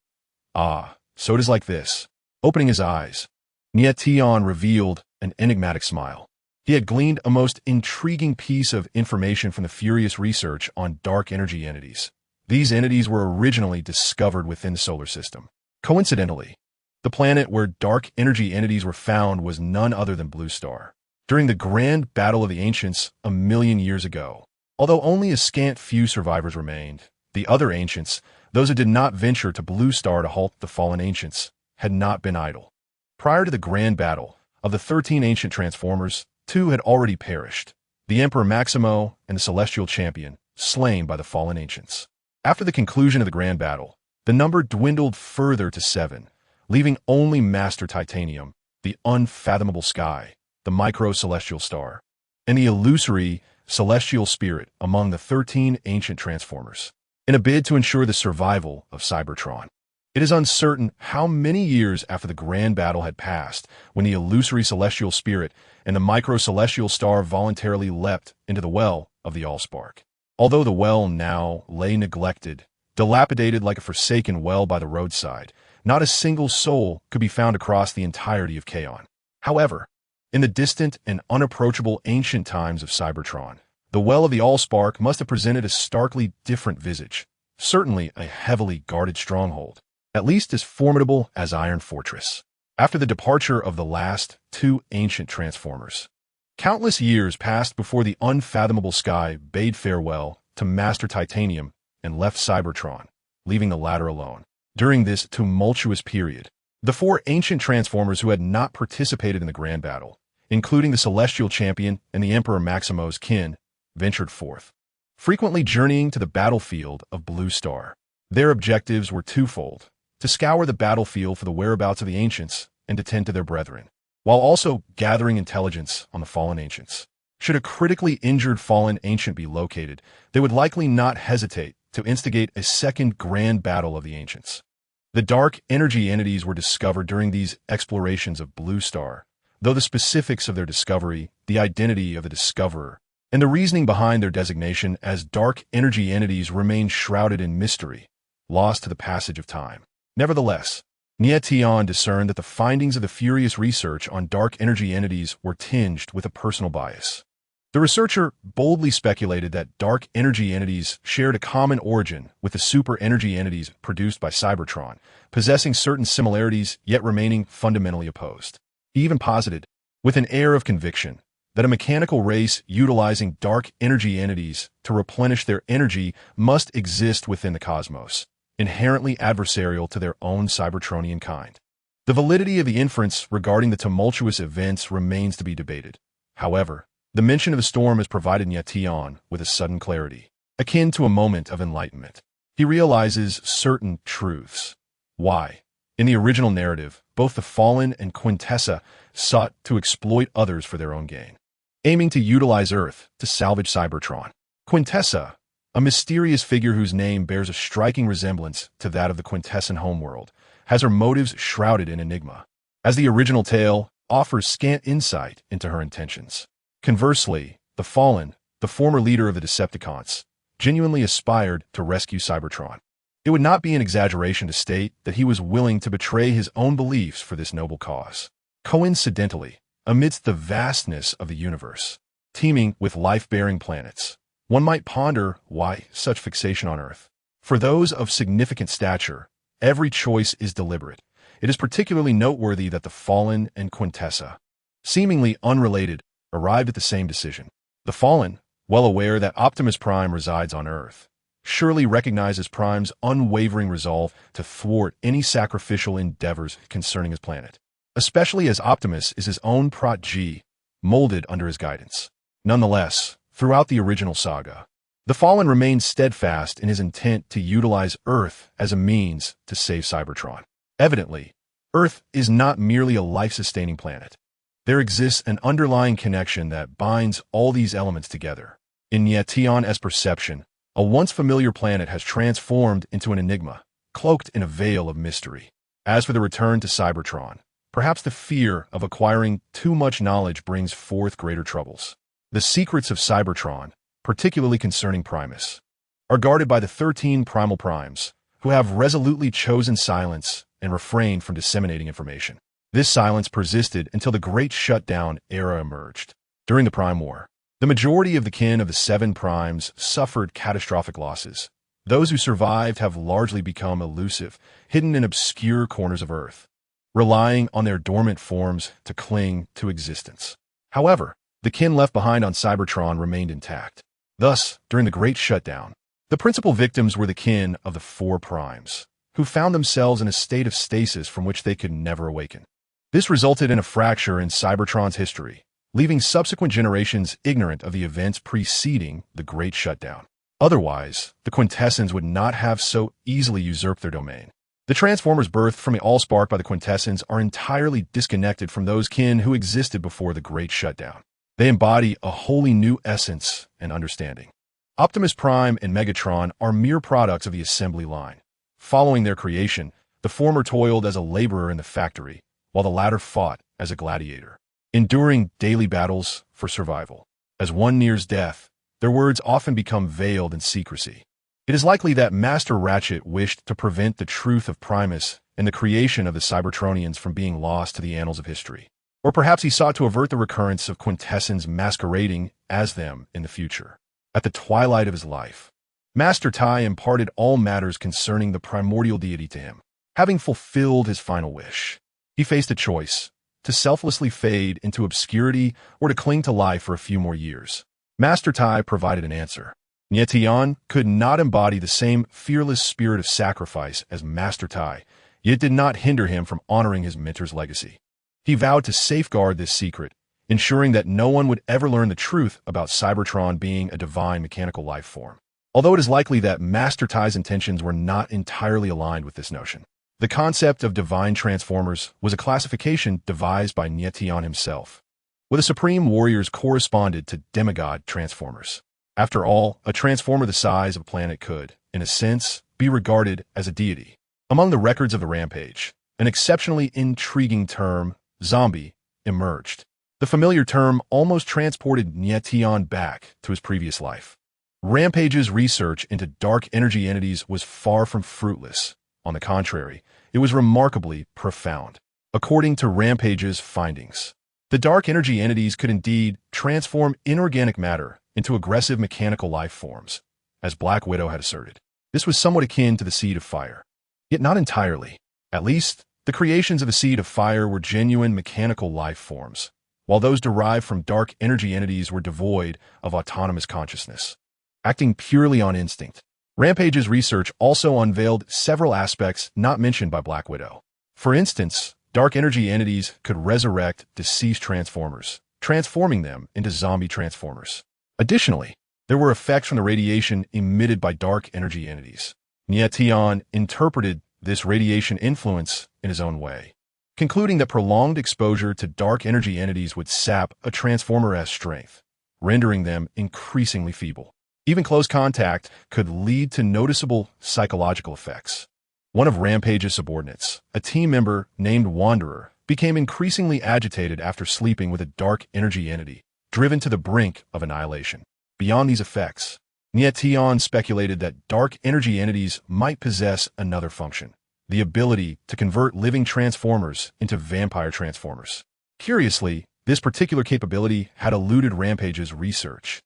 Ah, so it is like this. Opening his eyes, Nie Tian revealed an enigmatic smile. He had gleaned a most intriguing piece of information from the furious research on dark energy entities. These entities were originally discovered within the solar system. Coincidentally, the planet where dark energy entities were found was none other than Blue Star. During the Grand Battle of the Ancients a million years ago, although only a scant few survivors remained, the other ancients, those who did not venture to Blue Star to halt the fallen ancients, had not been idle. Prior to the Grand Battle, of the 13 ancient Transformers, 2 had already perished, the Emperor Maximo and the Celestial Champion, slain by the fallen ancients. After the conclusion of the Grand Battle, the number dwindled further to 7, leaving only Master Titanium, the unfathomable sky, the micro-celestial star, and the illusory celestial spirit among the 13 ancient Transformers, in a bid to ensure the survival of Cybertron. It is uncertain how many years after the Grand Battle had passed when the illusory celestial spirit and the micro-celestial star voluntarily leapt into the well of the Allspark. Although the well now lay neglected, dilapidated like a forsaken well by the roadside, not a single soul could be found across the entirety of Kaon. However, in the distant and unapproachable ancient times of Cybertron, the well of the Allspark must have presented a starkly different visage, certainly a heavily guarded stronghold, at least as formidable as Iron Fortress. After the departure of the last 2 ancient Transformers, countless years passed before the unfathomable sky bade farewell to Master Titanium and left Cybertron, leaving the latter alone. During this tumultuous period, the 4 ancient Transformers who had not participated in the Grand Battle, including the Celestial Champion and the Emperor Maximo's kin, ventured forth, frequently journeying to the battlefield of Blue Star. Their objectives were twofold: to scour the battlefield for the whereabouts of the ancients and to tend to their brethren, while also gathering intelligence on the fallen ancients. Should a critically injured fallen ancient be located, they would likely not hesitate to instigate a second grand battle of the ancients. The dark energy entities were discovered during these explorations of Blue Star, though the specifics of their discovery, the identity of the discoverer, and the reasoning behind their designation as dark energy entities remain shrouded in mystery, lost to the passage of time. Nevertheless, Nie Tian discerned that the findings of the furious research on dark energy entities were tinged with a personal bias. The researcher boldly speculated that dark energy entities shared a common origin with the super energy entities produced by Cybertron, possessing certain similarities yet remaining fundamentally opposed. He even posited, with an air of conviction, that a mechanical race utilizing dark energy entities to replenish their energy must exist within the cosmos, inherently adversarial to their own Cybertronian kind. The validity of the inference regarding the tumultuous events remains to be debated. However, the mention of the storm has provided Nie Tian with a sudden clarity, akin to a moment of enlightenment. He realizes certain truths. Why? In the original narrative, both the Fallen and Quintessa sought to exploit others for their own gain, aiming to utilize Earth to salvage Cybertron. Quintessa, a mysterious figure whose name bears a striking resemblance to that of the Quintessan homeworld, has her motives shrouded in enigma, as the original tale offers scant insight into her intentions. Conversely, the Fallen, the former leader of the Decepticons, genuinely aspired to rescue Cybertron. It would not be an exaggeration to state that he was willing to betray his own beliefs for this noble cause. Coincidentally, amidst the vastness of the universe, teeming with life-bearing planets, one might ponder why such fixation on Earth. For those of significant stature, every choice is deliberate. It is particularly noteworthy that the Fallen and Quintessa, seemingly unrelated, arrived at the same decision. The Fallen, well aware that Optimus Prime resides on Earth, surely recognizes Prime's unwavering resolve to thwart any sacrificial endeavors concerning his planet, especially as Optimus is his own protege, molded under his guidance. Nonetheless, throughout the original saga, the Fallen remained steadfast in his intent to utilize Earth as a means to save Cybertron. Evidently, Earth is not merely a life-sustaining planet. There exists an underlying connection that binds all these elements together. In Nie Tian's perception, a once familiar planet has transformed into an enigma, cloaked in a veil of mystery. As for the return to Cybertron, perhaps the fear of acquiring too much knowledge brings forth greater troubles. The secrets of Cybertron, particularly concerning Primus, are guarded by the 13 primal primes, who have resolutely chosen silence and refrained from disseminating information. This silence persisted until the Great Shutdown era emerged. During the Prime War, the majority of the kin of the 7 primes suffered catastrophic losses. Those who survived have largely become elusive, hidden in obscure corners of Earth, relying on their dormant forms to cling to existence. However, the kin left behind on Cybertron remained intact. Thus, during the Great Shutdown, the principal victims were the kin of the 4 primes, who found themselves in a state of stasis from which they could never awaken. This resulted in a fracture in Cybertron's history, leaving subsequent generations ignorant of the events preceding the Great Shutdown. Otherwise, the Quintessence would not have so easily usurped their domain. The Transformers birthed from the Allspark by the Quintessence are entirely disconnected from those kin who existed before the Great Shutdown. They embody a wholly new essence and understanding. Optimus Prime and Megatron are mere products of the assembly line. Following their creation, the former toiled as a laborer in the factory, while the latter fought as a gladiator, enduring daily battles for survival. As one nears death, their words often become veiled in secrecy. It is likely that Master Ratchet wished to prevent the truth of Primus and the creation of the Cybertronians from being lost to the annals of history. Or perhaps he sought to avert the recurrence of Quintessence masquerading as them in the future. At the twilight of his life, Master Tai imparted all matters concerning the primordial deity to him. Having fulfilled his final wish, he faced a choice: to selflessly fade into obscurity or to cling to life for a few more years. Master Tai provided an answer. Nie Tian could not embody the same fearless spirit of sacrifice as Master Tai, yet it did not hinder him from honoring his mentor's legacy. He vowed to safeguard this secret, ensuring that no one would ever learn the truth about Cybertron being a divine mechanical life form. Although it is likely that Master Tai's intentions were not entirely aligned with this notion. The concept of divine transformers was a classification devised by Nie Tian himself, where the supreme warriors corresponded to demigod transformers. After all, a transformer the size of a planet could, in a sense, be regarded as a deity. Among the records of the Rampage, an exceptionally intriguing term, zombie, emerged. The familiar term almost transported Nie Tian back to his previous life. Rampage's research into dark energy entities was far from fruitless. On the contrary, it was remarkably profound. According to Rampage's findings, the dark energy entities could indeed transform inorganic matter into aggressive mechanical life forms, as Black Widow had asserted. This was somewhat akin to the Seed of Fire, yet not entirely. At least, the creations of the Seed of Fire were genuine mechanical life forms, while those derived from dark energy entities were devoid of autonomous consciousness, acting purely on instinct. Rampage's research also unveiled several aspects not mentioned by Black Widow. For instance, dark energy entities could resurrect deceased Transformers, transforming them into zombie Transformers. Additionally, there were effects from the radiation emitted by dark energy entities. Nie Tian interpreted this radiation influence in his own way, concluding that prolonged exposure to dark energy entities would sap a Transformer's strength, rendering them increasingly feeble. Even close contact could lead to noticeable psychological effects. One of Rampage's subordinates, a team member named Wanderer, became increasingly agitated after sleeping with a dark energy entity, driven to the brink of annihilation. Beyond these effects, Nie Tian speculated that dark energy entities might possess another function: the ability to convert living Transformers into vampire Transformers. Curiously, this particular capability had eluded Rampage's research,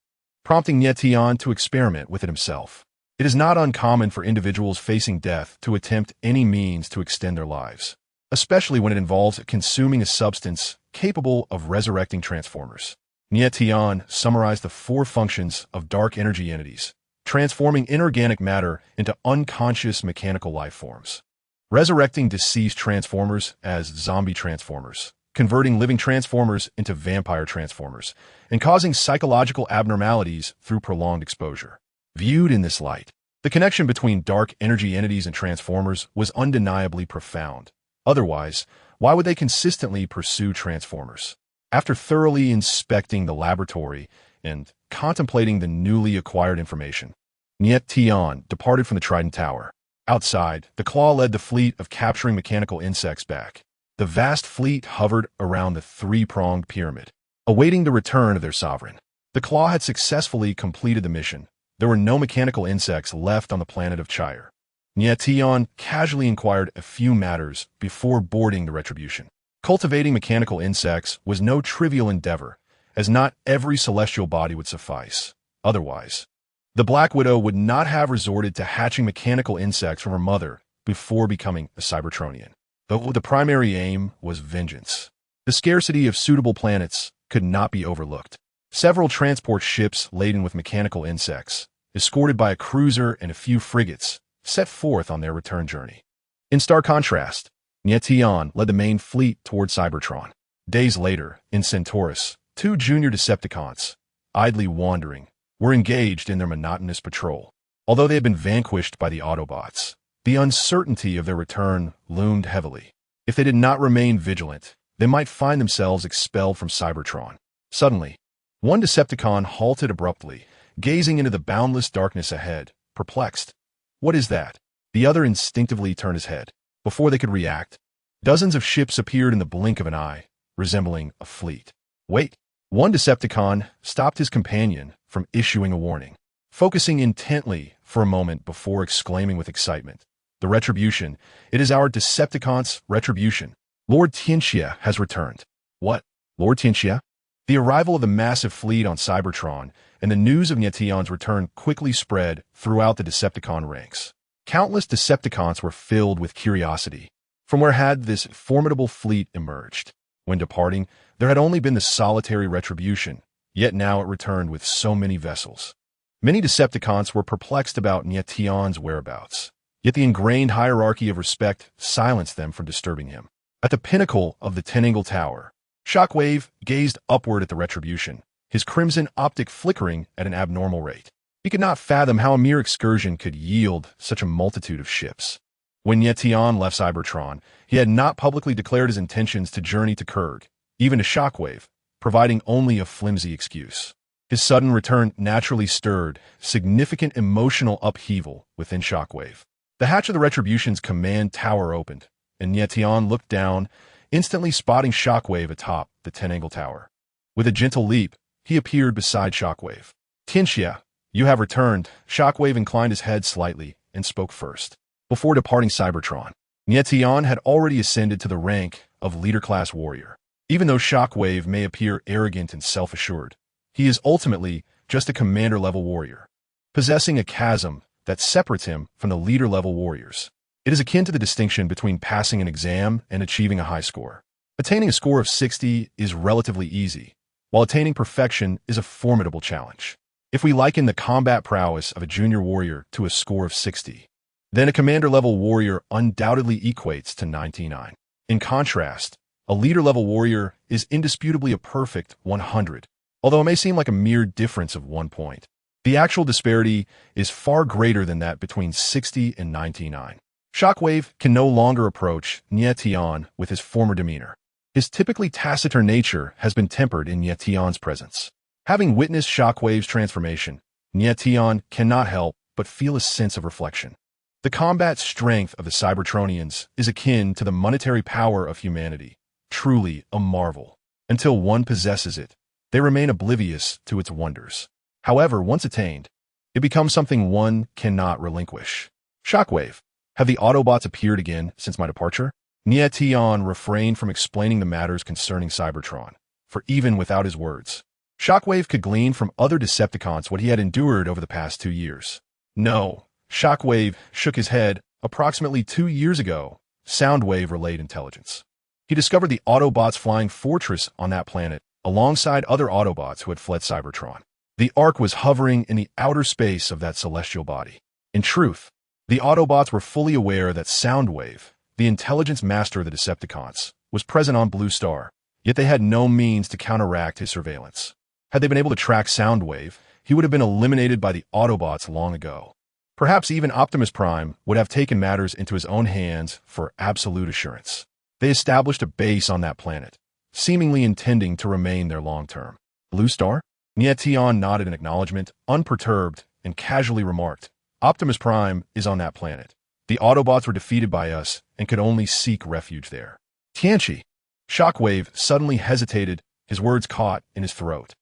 prompting Nie Tian to experiment with it himself. It is not uncommon for individuals facing death to attempt any means to extend their lives, especially when it involves consuming a substance capable of resurrecting Transformers. Nie Tian summarized the 4 functions of dark energy entities, transforming inorganic matter into unconscious mechanical life forms, resurrecting deceased Transformers as zombie Transformers, converting living transformers into vampire transformers, and causing psychological abnormalities through prolonged exposure. Viewed in this light, the connection between dark energy entities and transformers was undeniably profound. Otherwise, why would they consistently pursue transformers? After thoroughly inspecting the laboratory and contemplating the newly acquired information, Nie Tian departed from the Trident Tower. Outside, the Claw led the fleet of capturing mechanical insects back. The vast fleet hovered around the three-pronged pyramid, awaiting the return of their sovereign. The Claw had successfully completed the mission. There were no mechanical insects left on the planet of Chire. Nie Tian casually inquired a few matters before boarding the Retribution. Cultivating mechanical insects was no trivial endeavor, as not every celestial body would suffice. Otherwise, the Black Widow would not have resorted to hatching mechanical insects from her mother before becoming a Cybertronian. Though the primary aim was vengeance, the scarcity of suitable planets could not be overlooked. Several transport ships laden with mechanical insects, escorted by a cruiser and a few frigates, set forth on their return journey. In stark contrast, Nie Tian led the main fleet toward Cybertron. Days later, in Centaurus, two junior Decepticons, idly wandering, were engaged in their monotonous patrol. Although they had been vanquished by the Autobots, the uncertainty of their return loomed heavily. If they did not remain vigilant, they might find themselves expelled from Cybertron. Suddenly, one Decepticon halted abruptly, gazing into the boundless darkness ahead, perplexed. "What is that?" The other instinctively turned his head. Before they could react, dozens of ships appeared in the blink of an eye, resembling a fleet. "Wait!" One Decepticon stopped his companion from issuing a warning, focusing intently for a moment before exclaiming with excitement, "The Retribution! It is our Decepticon's Retribution! Lord Tianxia has returned." "What? Lord Tianxia?" The arrival of the massive fleet on Cybertron and the news of Nie Tian's return quickly spread throughout the Decepticon ranks. Countless Decepticons were filled with curiosity. From where had this formidable fleet emerged? When departing, there had only been the solitary Retribution, yet now it returned with so many vessels. Many Decepticons were perplexed about Nie Tian's whereabouts, yet the ingrained hierarchy of respect silenced them from disturbing him. At the pinnacle of the Ten-Angle Tower, Shockwave gazed upward at the Retribution, his crimson optic flickering at an abnormal rate. He could not fathom how a mere excursion could yield such a multitude of ships. When Nie Tian left Cybertron, he had not publicly declared his intentions to journey to Kurg, even to Shockwave, providing only a flimsy excuse. His sudden return naturally stirred significant emotional upheaval within Shockwave. The hatch of the Retribution's command tower opened, and Nie Tian looked down, instantly spotting Shockwave atop the Ten-Angle Tower. With a gentle leap, he appeared beside Shockwave. "Tianxia, you have returned." Shockwave inclined his head slightly and spoke first. Before departing Cybertron, Nie Tian had already ascended to the rank of leader-class warrior. Even though Shockwave may appear arrogant and self-assured, he is ultimately just a commander-level warrior, possessing a chasm that separates him from the leader-level warriors. It is akin to the distinction between passing an exam and achieving a high score. Attaining a score of 60 is relatively easy, while attaining perfection is a formidable challenge. If we liken the combat prowess of a junior warrior to a score of 60, then a commander-level warrior undoubtedly equates to 99. In contrast, a leader-level warrior is indisputably a perfect 100, although it may seem like a mere difference of 1 point. The actual disparity is far greater than that between 60 and 99. Shockwave can no longer approach Nie Tian with his former demeanor. His typically taciturn nature has been tempered in Nie Tian's presence. Having witnessed Shockwave's transformation, Nie Tian cannot help but feel a sense of reflection. The combat strength of the Cybertronians is akin to the monetary power of humanity, truly a marvel. Until one possesses it, they remain oblivious to its wonders. However, once attained, it becomes something one cannot relinquish. Shockwave, have the Autobots appeared again since my departure? Nie Tian refrained from explaining the matters concerning Cybertron, for even without his words, Shockwave could glean from other Decepticons what he had endured over the past 2 years. No. Shockwave shook his head. Approximately 2 years ago, Soundwave relayed intelligence. He discovered the Autobots' flying fortress on that planet, alongside other Autobots who had fled Cybertron. The Ark was hovering in the outer space of that celestial body. In truth, the Autobots were fully aware that Soundwave, the intelligence master of the Decepticons, was present on Blue Star, yet they had no means to counteract his surveillance. Had they been able to track Soundwave, he would have been eliminated by the Autobots long ago. Perhaps even Optimus Prime would have taken matters into his own hands for absolute assurance. They established a base on that planet, seemingly intending to remain there long-term. Blue Star? Nie Tian nodded in acknowledgement, unperturbed, and casually remarked, Optimus Prime is on that planet. The Autobots were defeated by us and could only seek refuge there. Tianchi. Shockwave suddenly hesitated, his words caught in his throat.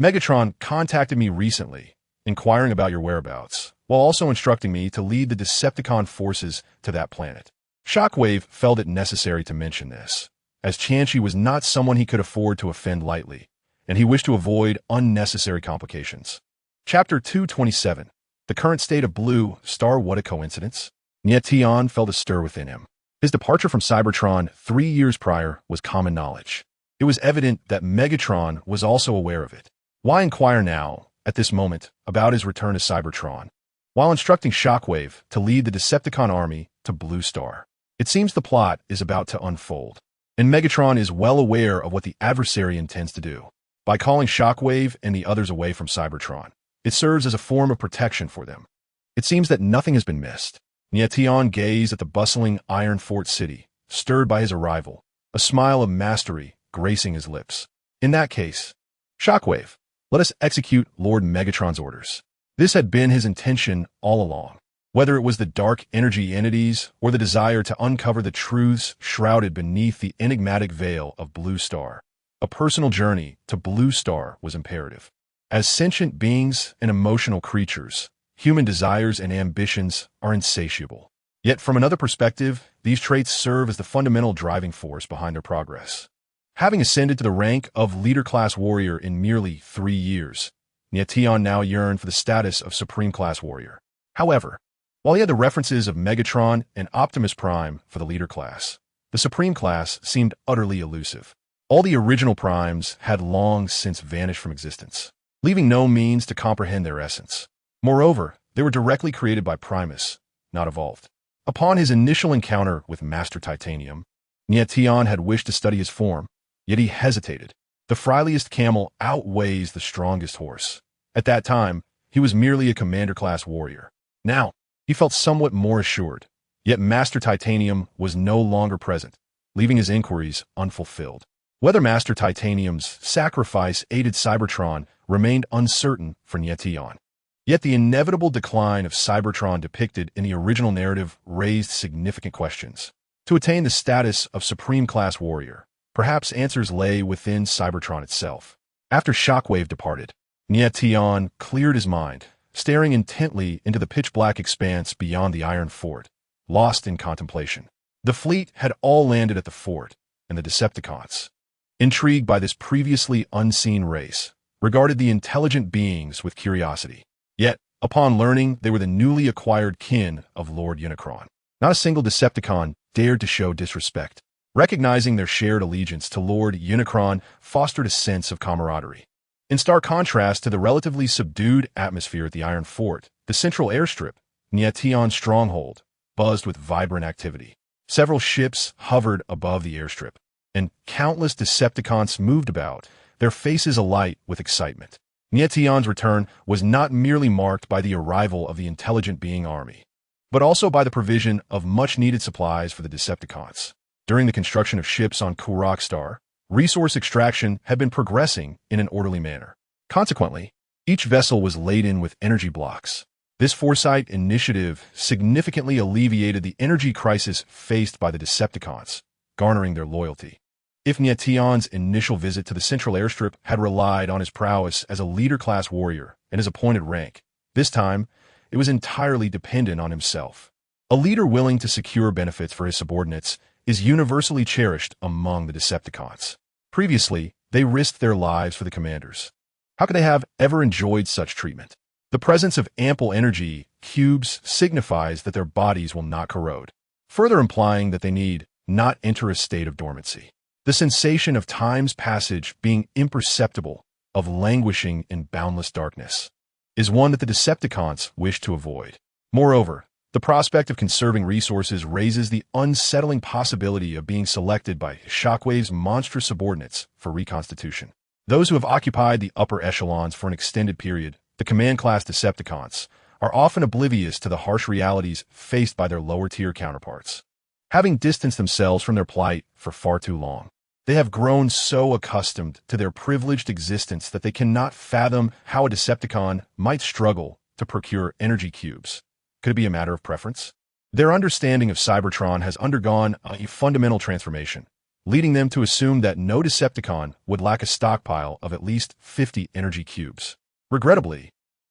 Megatron contacted me recently, inquiring about your whereabouts, while also instructing me to lead the Decepticon forces to that planet. Shockwave felt it necessary to mention this, as Tianchi was not someone he could afford to offend lightly, and he wished to avoid unnecessary complications. Chapter 227. The current state of Blue Star. What a coincidence. Nie Tian felt a stir within him. His departure from Cybertron 3 years prior was common knowledge. It was evident that Megatron was also aware of it. Why inquire now, at this moment, about his return to Cybertron, while instructing Shockwave to lead the Decepticon army to Blue Star? It seems the plot is about to unfold, and Megatron is well aware of what the adversary intends to do. By calling Shockwave and the others away from Cybertron, it serves as a form of protection for them. It seems that nothing has been missed. Nie Tian gazed at the bustling Iron Fort city, stirred by his arrival, a smile of mastery gracing his lips. In that case, Shockwave, let us execute Lord Megatron's orders. This had been his intention all along. Whether it was the dark energy entities or the desire to uncover the truths shrouded beneath the enigmatic veil of Blue Star, a personal journey to Blue Star was imperative. As sentient beings and emotional creatures, human desires and ambitions are insatiable. Yet from another perspective, these traits serve as the fundamental driving force behind their progress. Having ascended to the rank of leader-class warrior in merely 3 years, Nie Tian now yearned for the status of supreme-class warrior. However, while he had the references of Megatron and Optimus Prime for the leader class, the supreme class seemed utterly elusive. All the original primes had long since vanished from existence, leaving no means to comprehend their essence. Moreover, they were directly created by Primus, not evolved. Upon his initial encounter with Master Titanium, Nie Tian had wished to study his form, yet he hesitated. The friliest camel outweighs the strongest horse. At that time, he was merely a commander-class warrior. Now, he felt somewhat more assured, yet Master Titanium was no longer present, leaving his inquiries unfulfilled. Whether Master Titanium's sacrifice aided Cybertron remained uncertain for Nie Tian. Yet the inevitable decline of Cybertron depicted in the original narrative raised significant questions. To attain the status of supreme-class warrior, perhaps answers lay within Cybertron itself. After Shockwave departed, Nie Tian cleared his mind, staring intently into the pitch-black expanse beyond the Iron Fort, lost in contemplation. The fleet had all landed at the fort, and the Decepticons, intrigued by this previously unseen race, regarded the intelligent beings with curiosity. Yet, upon learning they were the newly acquired kin of Lord Unicron, not a single Decepticon dared to show disrespect. Recognizing their shared allegiance to Lord Unicron fostered a sense of camaraderie. In stark contrast to the relatively subdued atmosphere at the Iron Fort, the central airstrip, Nie Tian's stronghold, buzzed with vibrant activity. Several ships hovered above the airstrip, and countless Decepticons moved about, their faces alight with excitement. Nie Tian's return was not merely marked by the arrival of the intelligent being army, but also by the provision of much-needed supplies for the Decepticons. During the construction of ships on Kurak Star, resource extraction had been progressing in an orderly manner. Consequently, each vessel was laden with energy blocks. This foresight initiative significantly alleviated the energy crisis faced by the Decepticons, garnering their loyalty. If Nie Tian's initial visit to the central airstrip had relied on his prowess as a leader-class warrior and his appointed rank, this time it was entirely dependent on himself. A leader willing to secure benefits for his subordinates is universally cherished among the Decepticons. Previously, they risked their lives for the commanders. How could they have ever enjoyed such treatment? The presence of ample energy cubes signifies that their bodies will not corrode, further implying that they need not enter a state of dormancy. The sensation of time's passage being imperceptible, of languishing in boundless darkness, is one that the Decepticons wish to avoid. Moreover, The prospect of conserving resources raises the unsettling possibility of being selected by Shockwave's monstrous subordinates for reconstitution. Those who have occupied the upper echelons for an extended period, the command-class Decepticons, are often oblivious to the harsh realities faced by their lower-tier counterparts. Having distanced themselves from their plight for far too long, they have grown so accustomed to their privileged existence that they cannot fathom how a Decepticon might struggle to procure energy cubes. Could it be a matter of preference? Their understanding of Cybertron has undergone a fundamental transformation, leading them to assume that no Decepticon would lack a stockpile of at least 50 energy cubes. Regrettably,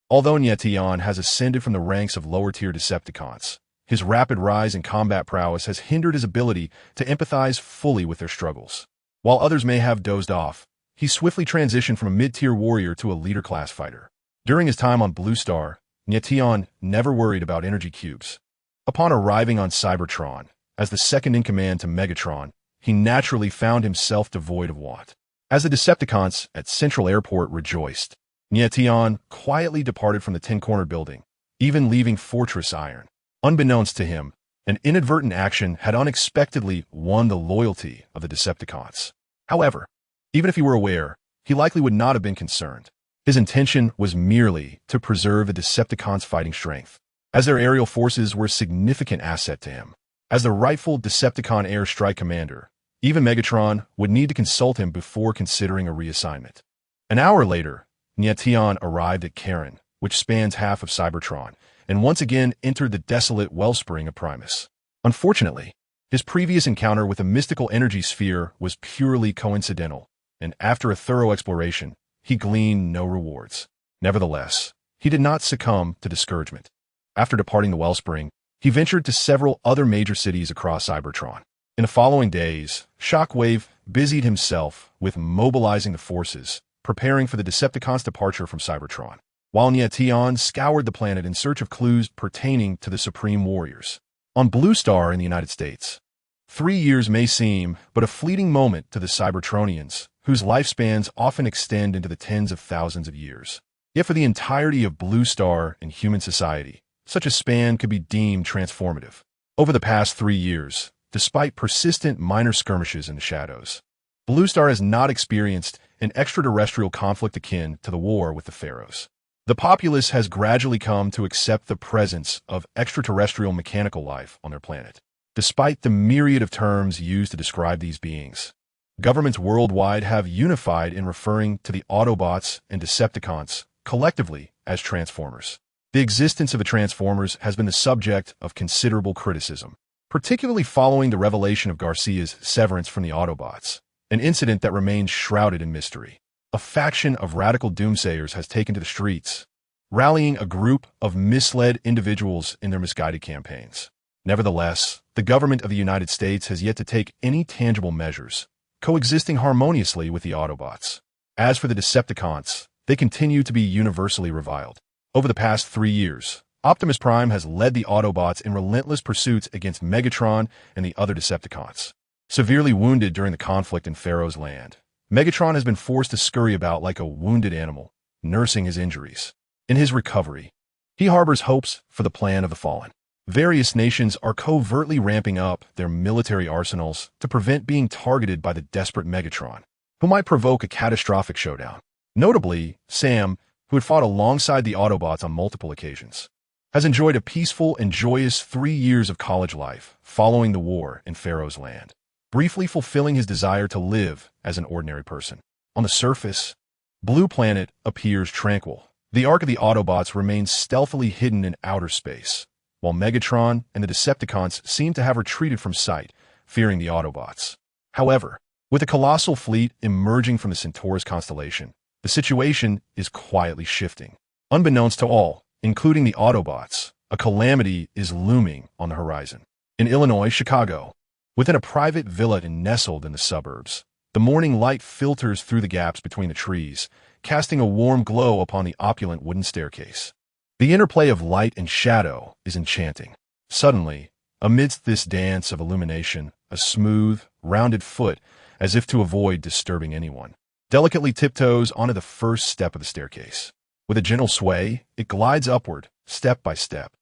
although Nie Tian has ascended from the ranks of lower-tier Decepticons, his rapid rise in combat prowess has hindered his ability to empathize fully with their struggles. While others may have dozed off, he swiftly transitioned from a mid-tier warrior to a leader-class fighter. During his time on Blue Star, Nie Tian never worried about energy cubes. Upon arriving on Cybertron, as the second-in-command to Megatron, he naturally found himself devoid of want. As the Decepticons at Central Airport rejoiced, Nie Tian quietly departed from the Ten-Cornered Building, even leaving Fortress Iron. Unbeknownst to him, an inadvertent action had unexpectedly won the loyalty of the Decepticons. However, even if he were aware, he likely would not have been concerned. His intention was merely to preserve the Decepticons' fighting strength, as their aerial forces were a significant asset to him. As the rightful Decepticon air strike commander, even Megatron would need to consult him before considering a reassignment. An hour later, Nie Tian arrived at Karen, which spans half of Cybertron, and once again entered the desolate wellspring of Primus. Unfortunately, his previous encounter with a mystical energy sphere was purely coincidental, and after a thorough exploration, he gleaned no rewards. Nevertheless, he did not succumb to discouragement. After departing the wellspring, he ventured to several other major cities across Cybertron. In the following days, Shockwave busied himself with mobilizing the forces, preparing for the Decepticons' departure from Cybertron, while Nie Tian scoured the planet in search of clues pertaining to the Supreme Warriors. On Blue Star in the United States, 3 years may seem but a fleeting moment to the Cybertronians, whose lifespans often extend into the tens of thousands of years. Yet for the entirety of Blue Star and human society, such a span could be deemed transformative. Over the past 3 years, despite persistent minor skirmishes in the shadows, Blue Star has not experienced an extraterrestrial conflict akin to the war with the Pharaohs. The populace has gradually come to accept the presence of extraterrestrial mechanical life on their planet. Despite the myriad of terms used to describe these beings, governments worldwide have unified in referring to the Autobots and Decepticons collectively as Transformers. The existence of the Transformers has been the subject of considerable criticism, particularly following the revelation of Garcia's severance from the Autobots, an incident that remains shrouded in mystery. A faction of radical doomsayers has taken to the streets, rallying a group of misled individuals in their misguided campaigns. Nevertheless, the government of the United States has yet to take any tangible measures, coexisting harmoniously with the Autobots. As for the Decepticons, they continue to be universally reviled. Over the past 3 years, Optimus Prime has led the Autobots in relentless pursuits against Megatron and the other Decepticons. Severely wounded during the conflict in Pharaoh's Land, Megatron has been forced to scurry about like a wounded animal, nursing his injuries. In his recovery, he harbors hopes for the plan of the fallen. Various nations are covertly ramping up their military arsenals to prevent being targeted by the desperate Megatron, who might provoke a catastrophic showdown. Notably, Sam, who had fought alongside the Autobots on multiple occasions, has enjoyed a peaceful and joyous 3 years of college life following the war in Pharaoh's Land, briefly fulfilling his desire to live as an ordinary person. On the surface, Blue Planet appears tranquil. The arc of the Autobots remains stealthily hidden in outer space, while Megatron and the Decepticons seem to have retreated from sight, fearing the Autobots. However, with a colossal fleet emerging from the Centaurus constellation, the situation is quietly shifting. Unbeknownst to all, including the Autobots, a calamity is looming on the horizon. In Illinois, Chicago, within a private villa nestled in the suburbs, the morning light filters through the gaps between the trees, casting a warm glow upon the opulent wooden staircase. The interplay of light and shadow is enchanting. Suddenly, amidst this dance of illumination, a smooth, rounded foot, as if to avoid disturbing anyone, delicately tiptoes onto the first step of the staircase. With a gentle sway, it glides upward, step by step,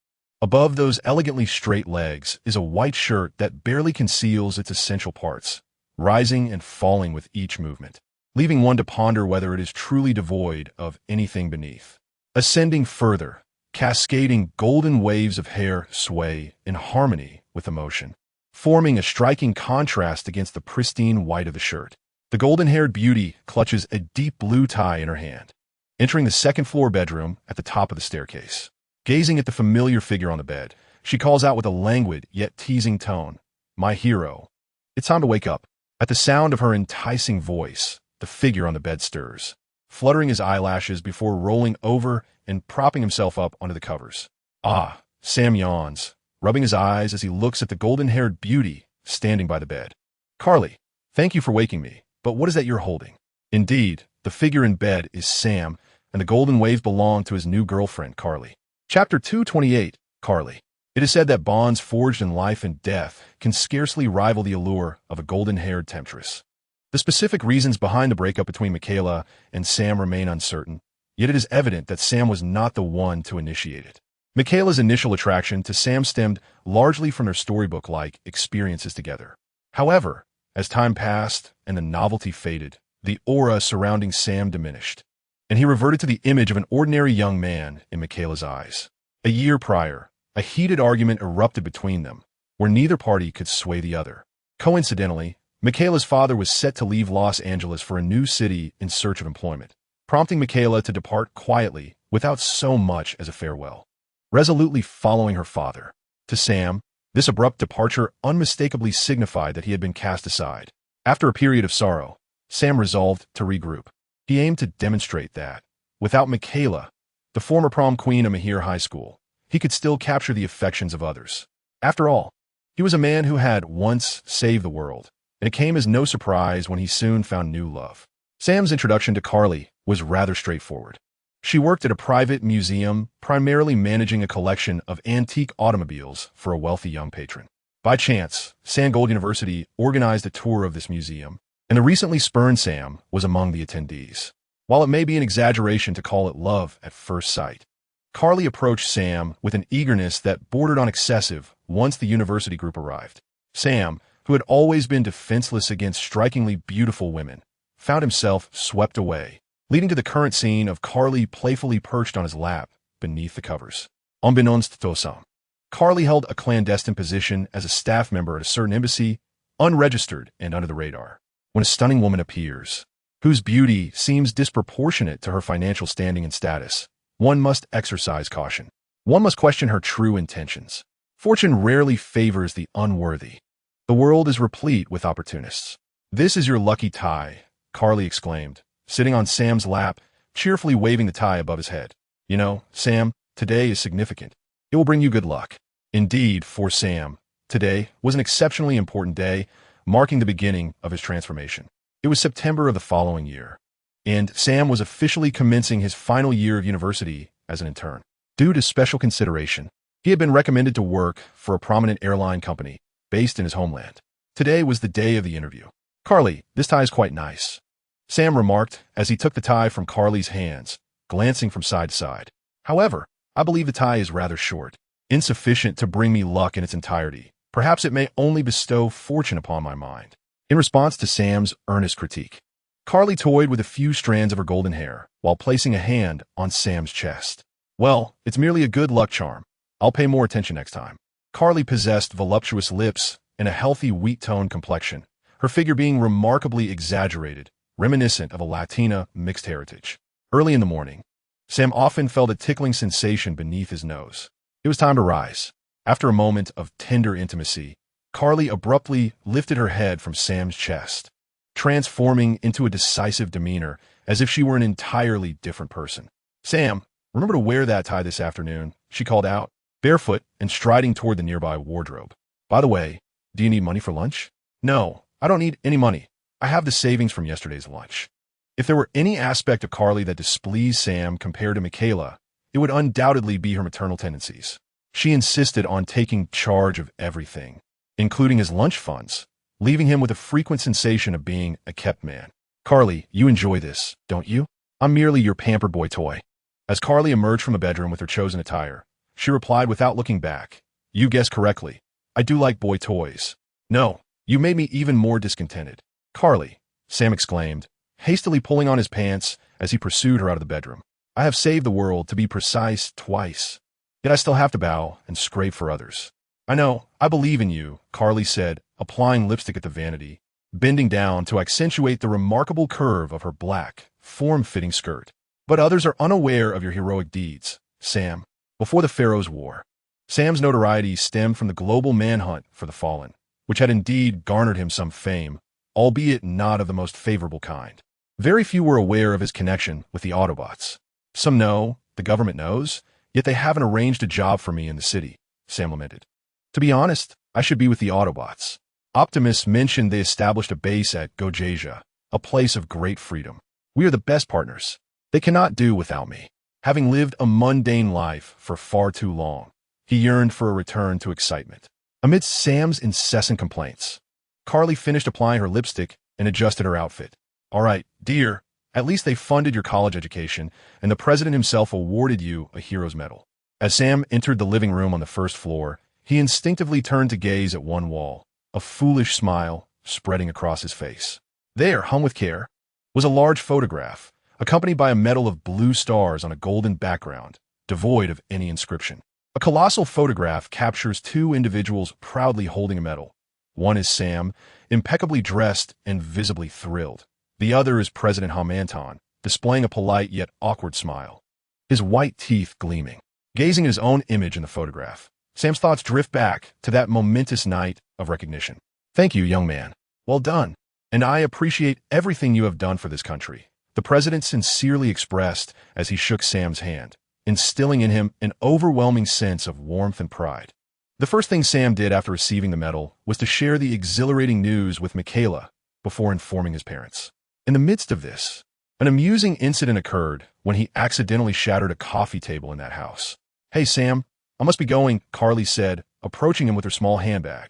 Above those elegantly straight legs is a white shirt that barely conceals its essential parts, rising and falling with each movement, leaving one to ponder whether it is truly devoid of anything beneath. Ascending further, cascading golden waves of hair sway in harmony with emotion, forming a striking contrast against the pristine white of the shirt. The golden-haired beauty clutches a deep blue tie in her hand, entering the second-floor bedroom at the top of the staircase. Gazing at the familiar figure on the bed, she calls out with a languid yet teasing tone, "My hero." It's time to wake up. At the sound of her enticing voice, the figure on the bed stirs, fluttering his eyelashes before rolling over and propping himself up onto the covers. "Ah," Sam yawns, rubbing his eyes as he looks at the golden-haired beauty standing by the bed. "Carly, thank you for waking me, but what is that you're holding?" Indeed, the figure in bed is Sam, and the golden waves belong to his new girlfriend, Carly. Chapter 228, Carly. It is said that bonds forged in life and death can scarcely rival the allure of a golden-haired temptress. The specific reasons behind the breakup between Michaela and Sam remain uncertain, yet it is evident that Sam was not the one to initiate it. Michaela's initial attraction to Sam stemmed largely from their storybook-like experiences together. However, as time passed and the novelty faded, the aura surrounding Sam diminished, and he reverted to the image of an ordinary young man in Michaela's eyes. A year prior, a heated argument erupted between them, where neither party could sway the other. Coincidentally, Michaela's father was set to leave Los Angeles for a new city in search of employment, prompting Michaela to depart quietly without so much as a farewell, resolutely following her father. To Sam, this abrupt departure unmistakably signified that he had been cast aside. After a period of sorrow, Sam resolved to regroup. He aimed to demonstrate that, without Michaela, the former prom queen of Mahir High School, he could still capture the affections of others. After all, he was a man who had once saved the world, and it came as no surprise when he soon found new love. Sam's introduction to Carly was rather straightforward. She worked at a private museum, primarily managing a collection of antique automobiles for a wealthy young patron. By chance, Sangold University organized a tour of this museum, and the recently spurned Sam was among the attendees. While it may be an exaggeration to call it love at first sight, Carly approached Sam with an eagerness that bordered on excessive once the university group arrived. Sam, who had always been defenseless against strikingly beautiful women, found himself swept away, leading to the current scene of Carly playfully perched on his lap beneath the covers. Unbeknownst to Sam, Carly held a clandestine position as a staff member at a certain embassy, unregistered and under the radar. When a stunning woman appears, whose beauty seems disproportionate to her financial standing and status, one must exercise caution. One must question her true intentions. Fortune rarely favors the unworthy. The world is replete with opportunists. "This is your lucky tie," Carly exclaimed, sitting on Sam's lap, cheerfully waving the tie above his head. "You know, Sam, today is significant. It will bring you good luck." Indeed, for Sam, today was an exceptionally important day, marking the beginning of his transformation. It was September of the following year, and Sam was officially commencing his final year of university as an intern. Due to special consideration, he had been recommended to work for a prominent airline company based in his homeland. Today was the day of the interview. "Carly, this tie is quite nice," Sam remarked as he took the tie from Carly's hands, glancing from side to side. "However, I believe the tie is rather short, insufficient to bring me luck in its entirety. Perhaps it may only bestow fortune upon my mind." In response to Sam's earnest critique, Carly toyed with a few strands of her golden hair while placing a hand on Sam's chest. "Well, it's merely a good luck charm. I'll pay more attention next time." Carly possessed voluptuous lips and a healthy wheat-toned complexion, her figure being remarkably exaggerated, reminiscent of a Latina mixed heritage. Early in the morning, Sam often felt a tickling sensation beneath his nose. It was time to rise. After a moment of tender intimacy, Carly abruptly lifted her head from Sam's chest, transforming into a decisive demeanor as if she were an entirely different person. "Sam, remember to wear that tie this afternoon," she called out, barefoot and striding toward the nearby wardrobe. "By the way, do you need money for lunch?" "No, I don't need any money. I have the savings from yesterday's lunch." If there were any aspect of Carly that displeased Sam compared to Michaela, it would undoubtedly be her maternal tendencies. She insisted on taking charge of everything, including his lunch funds, leaving him with a frequent sensation of being a kept man. "Carly, you enjoy this, don't you? I'm merely your pampered boy toy." As Carly emerged from the bedroom with her chosen attire, she replied without looking back. You guessed correctly. I do like boy toys. No, you made me even more discontented. Carly, Sam exclaimed, hastily pulling on his pants as he pursued her out of the bedroom. I have saved the world, to be precise, twice. Yet I still have to bow and scrape for others. I know, I believe in you, Carly said, applying lipstick at the vanity, bending down to accentuate the remarkable curve of her black, form-fitting skirt. But others are unaware of your heroic deeds, Sam. Before the Pharaoh's War, Sam's notoriety stemmed from the global manhunt for the fallen, which had indeed garnered him some fame, albeit not of the most favorable kind. Very few were aware of his connection with the Autobots. Some know, the government knows, yet they haven't arranged a job for me in the city, Sam lamented. To be honest, I should be with the Autobots. Optimus mentioned they established a base at Gojasia, a place of great freedom. We are the best partners. They cannot do without me. Having lived a mundane life for far too long, he yearned for a return to excitement. Amidst Sam's incessant complaints, Carly finished applying her lipstick and adjusted her outfit. All right, dear, at least they funded your college education, and the president himself awarded you a hero's medal. As Sam entered the living room on the first floor, he instinctively turned to gaze at one wall, a foolish smile spreading across his face. There, hung with care, was a large photograph, accompanied by a medal of blue stars on a golden background, devoid of any inscription. A colossal photograph captures two individuals proudly holding a medal. One is Sam, impeccably dressed and visibly thrilled. The other is President Hamanton, displaying a polite yet awkward smile, his white teeth gleaming. Gazing at his own image in the photograph, Sam's thoughts drift back to that momentous night of recognition. Thank you, young man. Well done. And I appreciate everything you have done for this country, the president sincerely expressed as he shook Sam's hand, instilling in him an overwhelming sense of warmth and pride. The first thing Sam did after receiving the medal was to share the exhilarating news with Michaela before informing his parents. In the midst of this, an amusing incident occurred when he accidentally shattered a coffee table in that house. Hey, Sam, I must be going, Carly said, approaching him with her small handbag,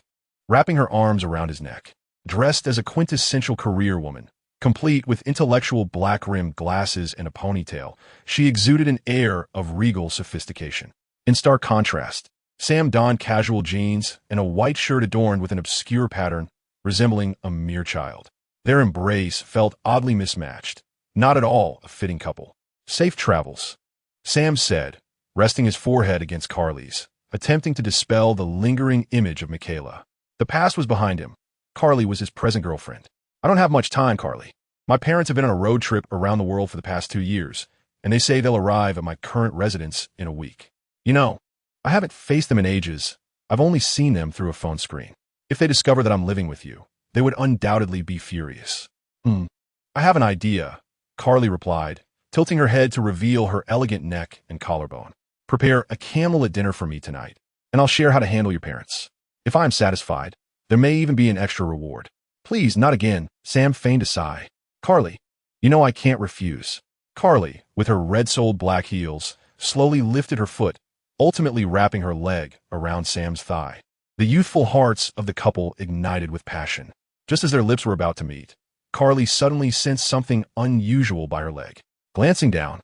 wrapping her arms around his neck. Dressed as a quintessential career woman, complete with intellectual black-rimmed glasses and a ponytail, she exuded an air of regal sophistication. In stark contrast, Sam donned casual jeans and a white shirt adorned with an obscure pattern resembling a mere child. Their embrace felt oddly mismatched, not at all a fitting couple. Safe travels, Sam said, resting his forehead against Carly's, attempting to dispel the lingering image of Michaela. The past was behind him. Carly was his present girlfriend. I don't have much time, Carly. My parents have been on a road trip around the world for the past 2 years, and they say they'll arrive at my current residence in a week. You know, I haven't faced them in ages. I've only seen them through a phone screen. If they discover that I'm living with you, they would undoubtedly be furious. I have an idea, Carly replied, tilting her head to reveal her elegant neck and collarbone. Prepare a camel at dinner for me tonight, and I'll share how to handle your parents. If I'm satisfied, there may even be an extra reward. Please, not again, Sam feigned a sigh. Carly, you know I can't refuse. Carly, with her red-soled black heels, slowly lifted her foot, ultimately wrapping her leg around Sam's thigh. The youthful hearts of the couple ignited with passion. Just as their lips were about to meet, Carly suddenly sensed something unusual by her leg. Glancing down,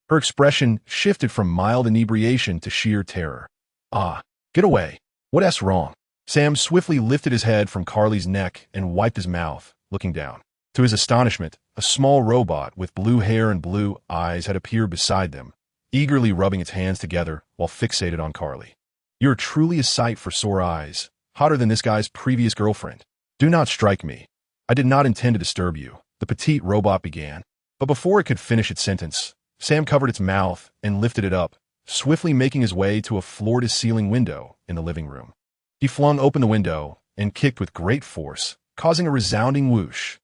her expression shifted from mild inebriation to sheer terror. Ah, get away. What's wrong? Sam swiftly lifted his head from Carly's neck and wiped his mouth, looking down. To his astonishment, a small robot with blue hair and blue eyes had appeared beside them, eagerly rubbing its hands together while fixated on Carly. You're truly a sight for sore eyes, hotter than this guy's previous girlfriend. Do not strike me. I did not intend to disturb you, the petite robot began. But before it could finish its sentence, Sam covered its mouth and lifted it up, swiftly making his way to a floor-to-ceiling window in the living room. He flung open the window and kicked with great force, causing a resounding whoosh.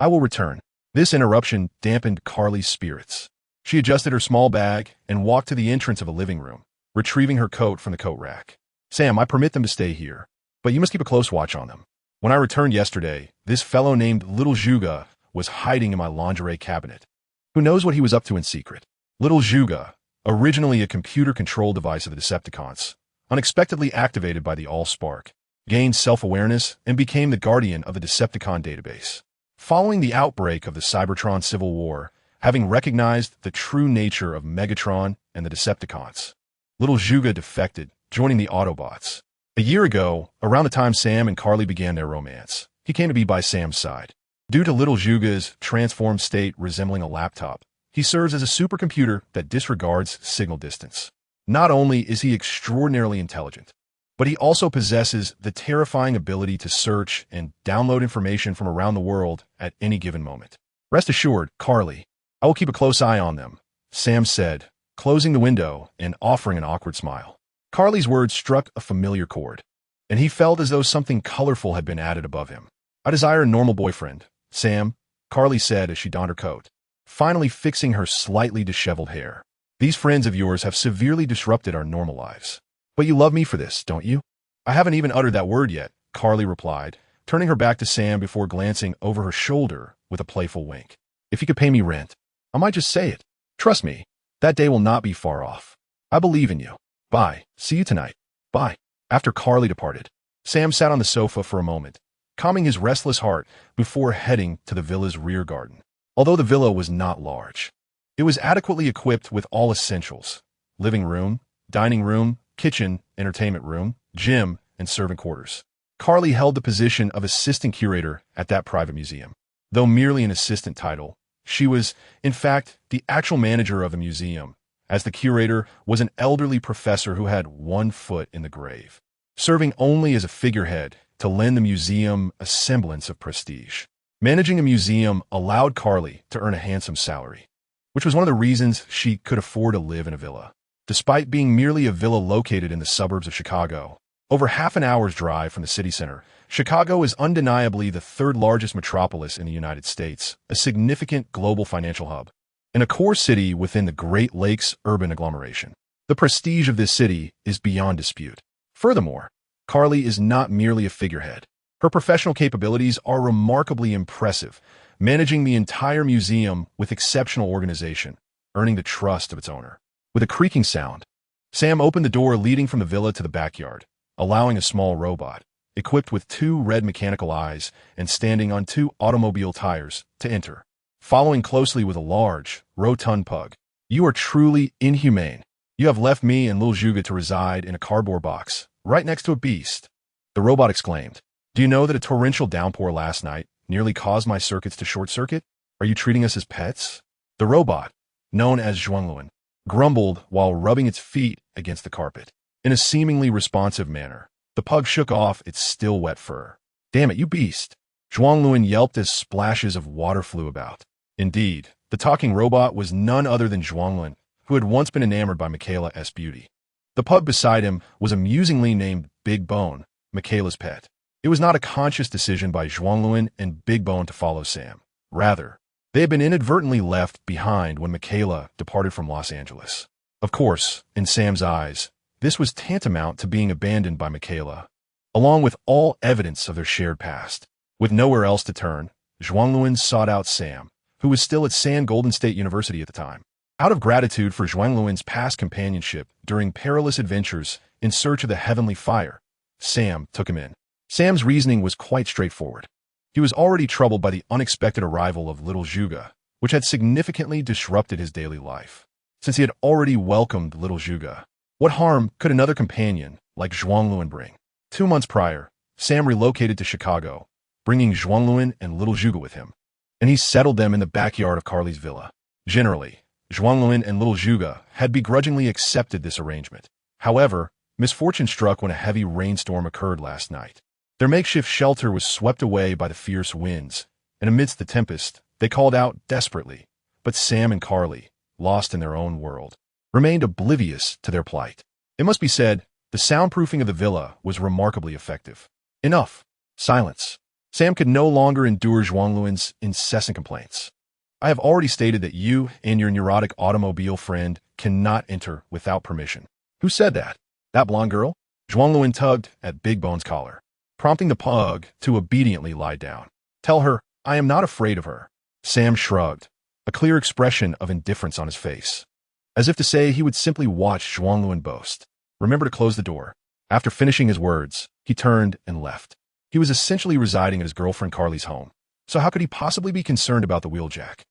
I will return. This interruption dampened Carly's spirits. She adjusted her small bag and walked to the entrance of a living room, retrieving her coat from the coat rack. Sam, I permit them to stay here, but you must keep a close watch on them. When I returned yesterday, this fellow named Little Juga was hiding in my lingerie cabinet. Who knows what he was up to in secret? Little Juga, originally a computer control device of the Decepticons, unexpectedly activated by the Allspark, gained self-awareness and became the guardian of the Decepticon database. Following the outbreak of the Cybertron Civil War, having recognized the true nature of Megatron and the Decepticons, Little Zhuge defected, joining the Autobots. A year ago, around the time Sam and Carly began their romance, he came to be by Sam's side. Due to Little Zhuge's transformed state resembling a laptop, he serves as a supercomputer that disregards signal distance. Not only is he extraordinarily intelligent, but he also possesses the terrifying ability to search and download information from around the world at any given moment. Rest assured, Carly, I will keep a close eye on them, Sam said, closing the window and offering an awkward smile. Carly's words struck a familiar chord, and he felt as though something colorful had been added above him. I desire a normal boyfriend, Sam, Carly said as she donned her coat, finally fixing her slightly disheveled hair. These friends of yours have severely disrupted our normal lives. But you love me for this, don't you? I haven't even uttered that word yet, Carly replied, turning her back to Sam before glancing over her shoulder with a playful wink. If you could pay me rent, I might just say it. Trust me, that day will not be far off. I believe in you. Bye. See you tonight. Bye. After Carly departed, Sam sat on the sofa for a moment, calming his restless heart before heading to the villa's rear garden. Although the villa was not large, it was adequately equipped with all essentials: living room, dining room, kitchen, entertainment room, gym, and servant quarters. Carly held the position of assistant curator at that private museum. Though merely an assistant title, she was, in fact, the actual manager of the museum, as the curator was an elderly professor who had one foot in the grave, serving only as a figurehead to lend the museum a semblance of prestige. Managing a museum allowed Carly to earn a handsome salary, which was one of the reasons she could afford to live in a villa. Despite being merely a villa located in the suburbs of Chicago, over half an hour's drive from the city center, Chicago is undeniably the third largest metropolis in the United States, a significant global financial hub, and a core city within the Great Lakes urban agglomeration. The prestige of this city is beyond dispute. Furthermore, Carly is not merely a figurehead. Her professional capabilities are remarkably impressive, managing the entire museum with exceptional organization, earning the trust of its owner. With a creaking sound, Sam opened the door leading from the villa to the backyard, allowing a small robot, equipped with two red mechanical eyes and standing on two automobile tires, to enter, following closely with a large, rotund pug. You are truly inhumane. You have left me and Lil Zhuge to reside in a cardboard box, right next to a beast, the robot exclaimed. Do you know that a torrential downpour last night nearly caused my circuits to short-circuit? Are you treating us as pets? The robot, known as Zhuangluan, grumbled while rubbing its feet against the carpet. In a seemingly responsive manner, the pug shook off its still wet fur. Damn it, you beast! Zhuangluan yelped as splashes of water flew about. Indeed, the talking robot was none other than Zhuangluan, who had once been enamored by Michaela's beauty. The pug beside him was amusingly named Big Bone, Michaela's pet. It was not a conscious decision by Zhuangluan and Big Bone to follow Sam. Rather, they had been inadvertently left behind when Michaela departed from Los Angeles. Of course, in Sam's eyes, this was tantamount to being abandoned by Michaela, along with all evidence of their shared past. With nowhere else to turn, Zhuangluan sought out Sam, who was still at San Golden State University at the time. Out of gratitude for Zhuangluan's past companionship during perilous adventures in search of the heavenly fire, Sam took him in. Sam's reasoning was quite straightforward. He was already troubled by the unexpected arrival of Little Zhuge, which had significantly disrupted his daily life. Since he had already welcomed Little Zhuge, what harm could another companion like Zhuangluan bring? 2 months prior, Sam relocated to Chicago, bringing Zhuangluan and Little Zhuge with him, and he settled them in the backyard of Carly's villa. Generally, Zhuangluan and Little Zhuge had begrudgingly accepted this arrangement. However, misfortune struck when a heavy rainstorm occurred last night. Their makeshift shelter was swept away by the fierce winds, and amidst the tempest, they called out desperately. But Sam and Carly, lost in their own world, remained oblivious to their plight. It must be said, the soundproofing of the villa was remarkably effective. Enough. Silence. Sam could no longer endure Zhuangluan's incessant complaints. I have already stated that you and your neurotic automobile friend cannot enter without permission. Who said that? That blonde girl? Zhuangluan tugged at Big Bone's collar, prompting the pug to obediently lie down. Tell her, I am not afraid of her. Sam shrugged, a clear expression of indifference on his face, as if to say he would simply watch Zhuangluan boast. Remember to close the door. After finishing his words, he turned and left. He was essentially residing at his girlfriend Carly's home, so how could he possibly be concerned about the wheeljack?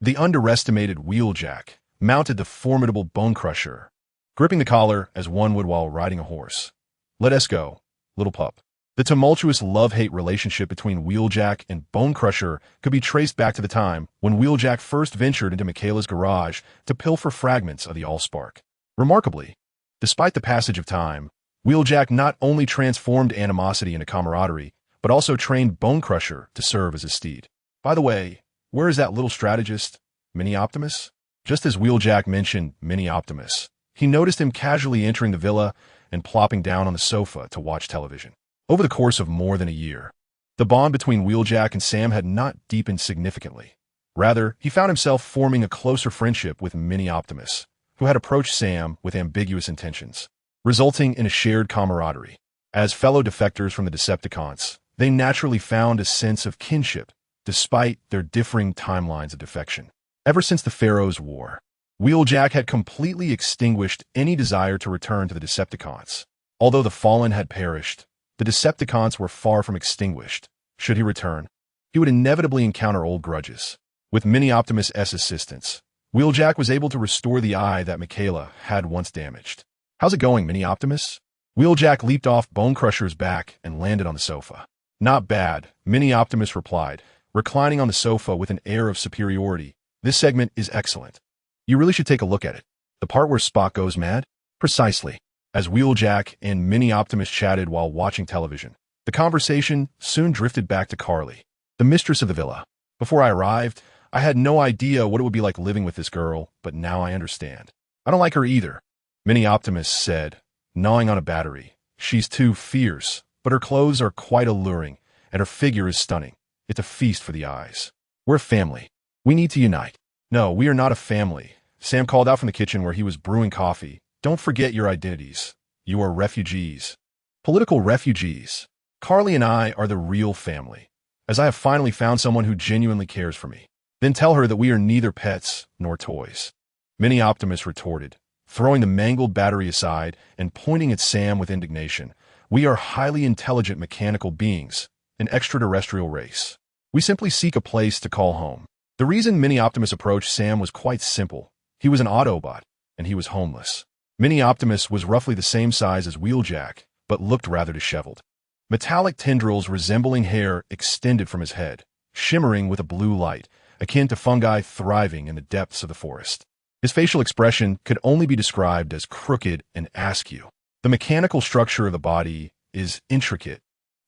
The underestimated wheeljack mounted the formidable bone crusher gripping the collar as one would while riding a horse. "Let us go, little pup." The tumultuous love-hate relationship between Wheeljack and Bonecrusher could be traced back to the time when Wheeljack first ventured into Michaela's garage to pilfer fragments of the Allspark. Remarkably, despite the passage of time, Wheeljack not only transformed animosity into camaraderie, but also trained Bonecrusher to serve as his steed. By the way, where is that little strategist, Mini Optimus? Just as Wheeljack mentioned Mini Optimus, he noticed him casually entering the villa and plopping down on the sofa to watch television. Over the course of more than a year, the bond between Wheeljack and Sam had not deepened significantly. Rather, he found himself forming a closer friendship with Mini Optimus, who had approached Sam with ambiguous intentions, resulting in a shared camaraderie. As fellow defectors from the Decepticons, they naturally found a sense of kinship, despite their differing timelines of defection. Ever since the Pharaoh's War, Wheeljack had completely extinguished any desire to return to the Decepticons. Although the Fallen had perished, the Decepticons were far from extinguished. Should he return, he would inevitably encounter old grudges. With Mini Optimus' assistance, Wheeljack was able to restore the eye that Michaela had once damaged. "How's it going, Mini Optimus?" Wheeljack leaped off Bonecrusher's back and landed on the sofa. "Not bad," Mini Optimus replied, reclining on the sofa with an air of superiority. "This segment is excellent. You really should take a look at it." "The part where Spock goes mad?" "Precisely." As Wheeljack and Mini Optimus chatted while watching television, the conversation soon drifted back to Carly, the mistress of the villa. "Before I arrived, I had no idea what it would be like living with this girl, but now I understand. I don't like her either," Mini Optimus said, gnawing on a battery. "She's too fierce, but her clothes are quite alluring, and her figure is stunning. It's a feast for the eyes. We're a family. We need to unite." "No, we are not a family," Sam called out from the kitchen where he was brewing coffee. "Don't forget your identities. You are refugees. Political refugees. Carly and I are the real family, as I have finally found someone who genuinely cares for me. Then tell her that we are neither pets nor toys," Mini Optimus retorted, throwing the mangled battery aside and pointing at Sam with indignation. "We are highly intelligent mechanical beings, an extraterrestrial race. We simply seek a place to call home." The reason Mini Optimus approached Sam was quite simple. He was an Autobot, and he was homeless. Mini Optimus was roughly the same size as Wheeljack, but looked rather disheveled. Metallic tendrils resembling hair extended from his head, shimmering with a blue light, akin to fungi thriving in the depths of the forest. His facial expression could only be described as crooked and askew. The mechanical structure of the body is intricate,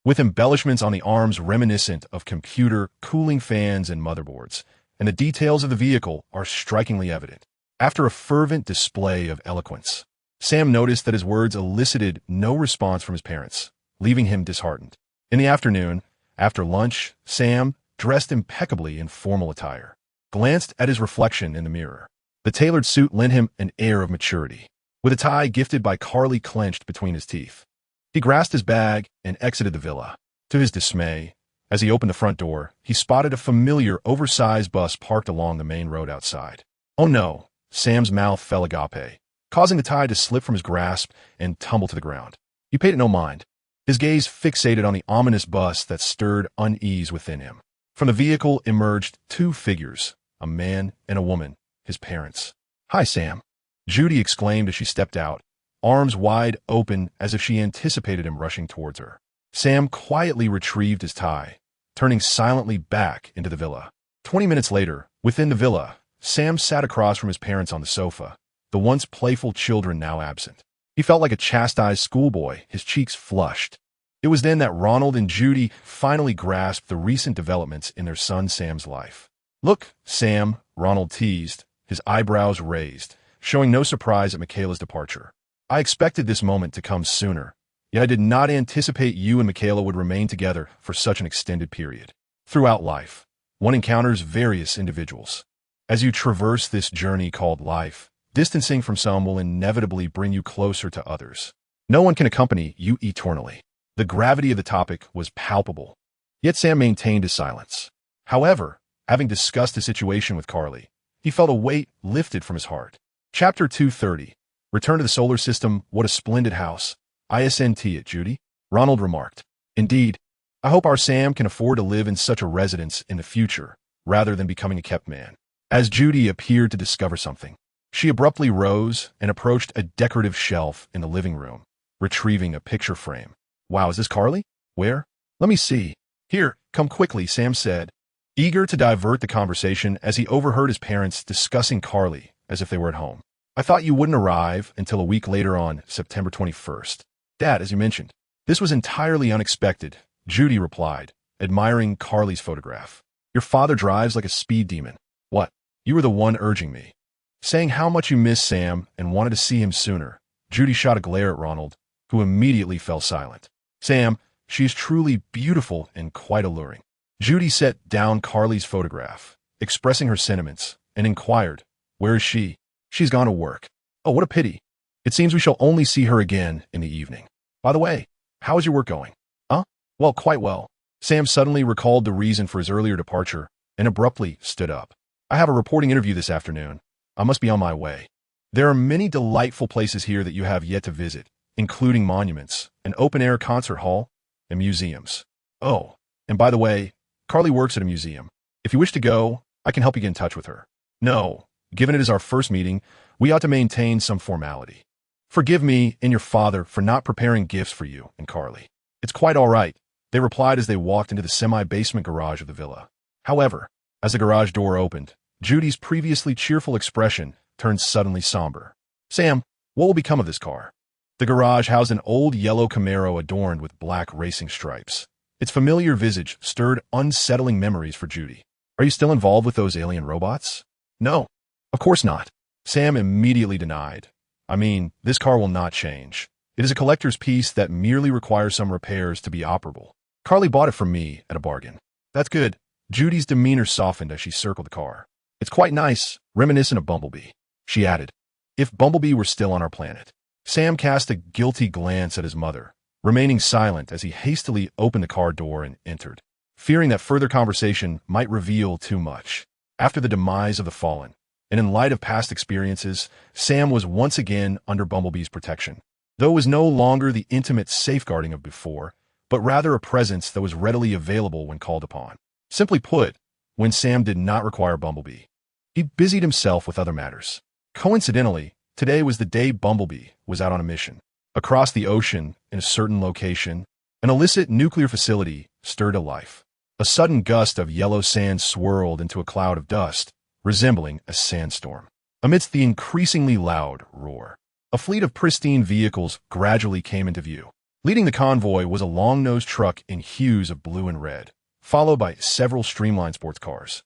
with embellishments on the arms reminiscent of computer, cooling fans, and motherboards, and the details of the vehicle are strikingly evident. After a fervent display of eloquence, Sam noticed that his words elicited no response from his parents, leaving him disheartened. In the afternoon, after lunch, Sam, dressed impeccably in formal attire, glanced at his reflection in the mirror. The tailored suit lent him an air of maturity, with a tie gifted by Carly clenched between his teeth. He grasped his bag and exited the villa. To his dismay, as he opened the front door, he spotted a familiar, oversized bus parked along the main road outside. "Oh no!" Sam's mouth fell agape, causing the tie to slip from his grasp and tumble to the ground. He paid it no mind, his gaze fixated on the ominous bus that stirred unease within him. From the vehicle emerged two figures, a man and a woman, his parents. "Hi, Sam," Judy exclaimed as she stepped out, arms wide open as if she anticipated him rushing towards her. Sam quietly retrieved his tie, turning silently back into the villa. 20 minutes later, within the villa, Sam sat across from his parents on the sofa, the once playful children now absent. He felt like a chastised schoolboy, his cheeks flushed. It was then that Ronald and Judy finally grasped the recent developments in their son Sam's life. "Look, Sam," Ronald teased, his eyebrows raised, showing no surprise at Michaela's departure. "I expected this moment to come sooner, yet I did not anticipate you and Michaela would remain together for such an extended period." Throughout life, one encounters various individuals. As you traverse this journey called life, distancing from some will inevitably bring you closer to others. No one can accompany you eternally. The gravity of the topic was palpable, yet Sam maintained his silence. However, having discussed the situation with Carly, he felt a weight lifted from his heart. Chapter 230. Return to the solar system. What a splendid house. ISNT it, Judy, Ronald remarked. "Indeed. I hope our Sam can afford to live in such a residence in the future, rather than becoming a kept man." As Judy appeared to discover something, She abruptly rose and approached a decorative shelf in the living room, retrieving a picture frame. Wow, is this Carly? Where? Let me see. Here, come quickly, Sam said, eager to divert the conversation as he overheard his parents discussing Carly as if they were at home. I thought you wouldn't arrive until a week later on September 21st. Dad, as you mentioned. This was entirely unexpected, Judy replied, admiring Carly's photograph. Your father drives like a speed demon. What? You were the one urging me. Saying how much you miss Sam and wanted to see him sooner, Judy shot a glare at Ronald, who immediately fell silent. Sam, she's truly beautiful and quite alluring. Judy set down Carly's photograph, expressing her sentiments, and inquired, where is she? She's gone to work. Oh, what a pity. It seems we shall only see her again in the evening. By the way, how is your work going? Well, quite well. Sam suddenly recalled the reason for his earlier departure and abruptly stood up. I have a reporting interview this afternoon. I must be on my way. There are many delightful places here that you have yet to visit, including monuments, an open-air concert hall, and museums. Oh, and by the way, Carly works at a museum. If you wish to go, I can help you get in touch with her. No, given it is our first meeting, we ought to maintain some formality. Forgive me and your father for not preparing gifts for you and Carly. It's quite all right, they replied as they walked into the semi-basement garage of the villa. However, as the garage door opened, Judy's previously cheerful expression turned suddenly somber. Sam, what will become of this car? The garage housed an old yellow Camaro adorned with black racing stripes. Its familiar visage stirred unsettling memories for Judy. Are you still involved with those alien robots? No, of course not. Sam immediately denied. I mean, this car will not change. It is a collector's piece that merely requires some repairs to be operable. Carly bought it from me at a bargain. That's good. Judy's demeanor softened as she circled the car. It's quite nice, reminiscent of Bumblebee. She added, if Bumblebee were still on our planet. Sam cast a guilty glance at his mother, remaining silent as he hastily opened the car door and entered, fearing that further conversation might reveal too much. After the demise of the Fallen, and in light of past experiences, Sam was once again under Bumblebee's protection, though it was no longer the intimate safeguarding of before, but rather a presence that was readily available when called upon. Simply put, when Sam did not require Bumblebee, he busied himself with other matters. Coincidentally, today was the day Bumblebee was out on a mission. Across the ocean, in a certain location, an illicit nuclear facility stirred to life. A sudden gust of yellow sand swirled into a cloud of dust, resembling a sandstorm. Amidst the increasingly loud roar, a fleet of pristine vehicles gradually came into view. Leading the convoy was a long-nosed truck in hues of blue and red, followed by several streamlined sports cars,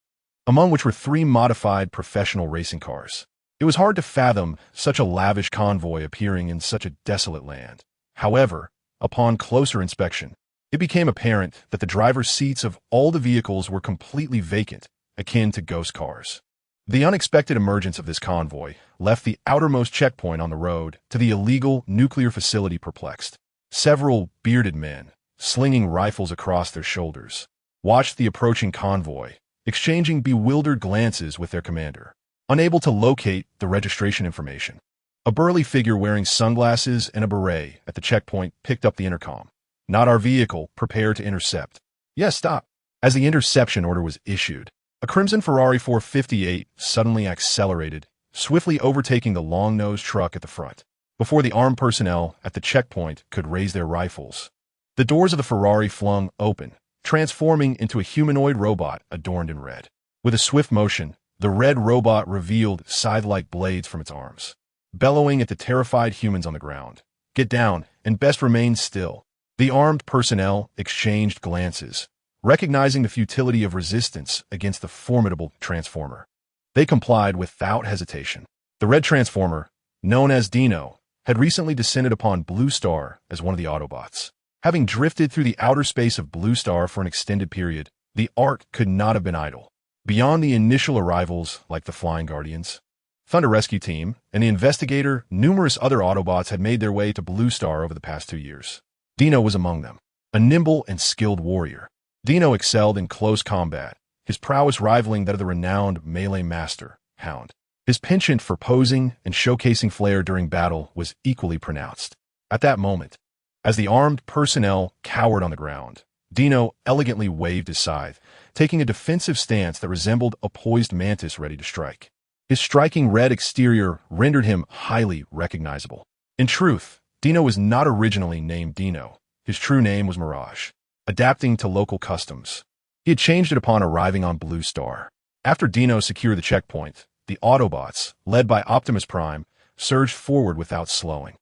among which were 3 modified professional racing cars. It was hard to fathom such a lavish convoy appearing in such a desolate land. However, upon closer inspection, it became apparent that the driver's seats of all the vehicles were completely vacant, akin to ghost cars. The unexpected emergence of this convoy left the outermost checkpoint on the road to the illegal nuclear facility perplexed. Several bearded men, slinging rifles across their shoulders, watched the approaching convoy, exchanging bewildered glances with their commander, unable to locate the registration information. A burly figure wearing sunglasses and a beret at the checkpoint picked up the intercom. Not our vehicle, prepare to intercept. Yes, stop. As the interception order was issued, a crimson Ferrari 458 suddenly accelerated, swiftly overtaking the long-nosed truck at the front. Before the armed personnel at the checkpoint could raise their rifles, the doors of the Ferrari flung open, transforming into a humanoid robot adorned in red. With a swift motion, the red robot revealed scythe-like blades from its arms, bellowing at the terrified humans on the ground. Get down, and best remain still. The armed personnel exchanged glances, recognizing the futility of resistance against the formidable Transformer. They complied without hesitation. The red Transformer, known as Dino, had recently descended upon Blue Star as one of the Autobots. Having drifted through the outer space of Blue Star for an extended period, the Ark could not have been idle. Beyond the initial arrivals, like the Flying Guardians, Thunder Rescue Team, and the Investigator, numerous other Autobots had made their way to Blue Star over the past 2 years. Dino was among them, a nimble and skilled warrior. Dino excelled in close combat, his prowess rivaling that of the renowned melee master, Hound. His penchant for posing and showcasing flair during battle was equally pronounced. At that moment, as the armed personnel cowered on the ground, Dino elegantly waved his scythe, taking a defensive stance that resembled a poised mantis ready to strike. His striking red exterior rendered him highly recognizable. In truth, Dino was not originally named Dino. His true name was Mirage, adapting to local customs. He had changed it upon arriving on Blue Star. After Dino secured the checkpoint, the Autobots, led by Optimus Prime, surged forward without slowing,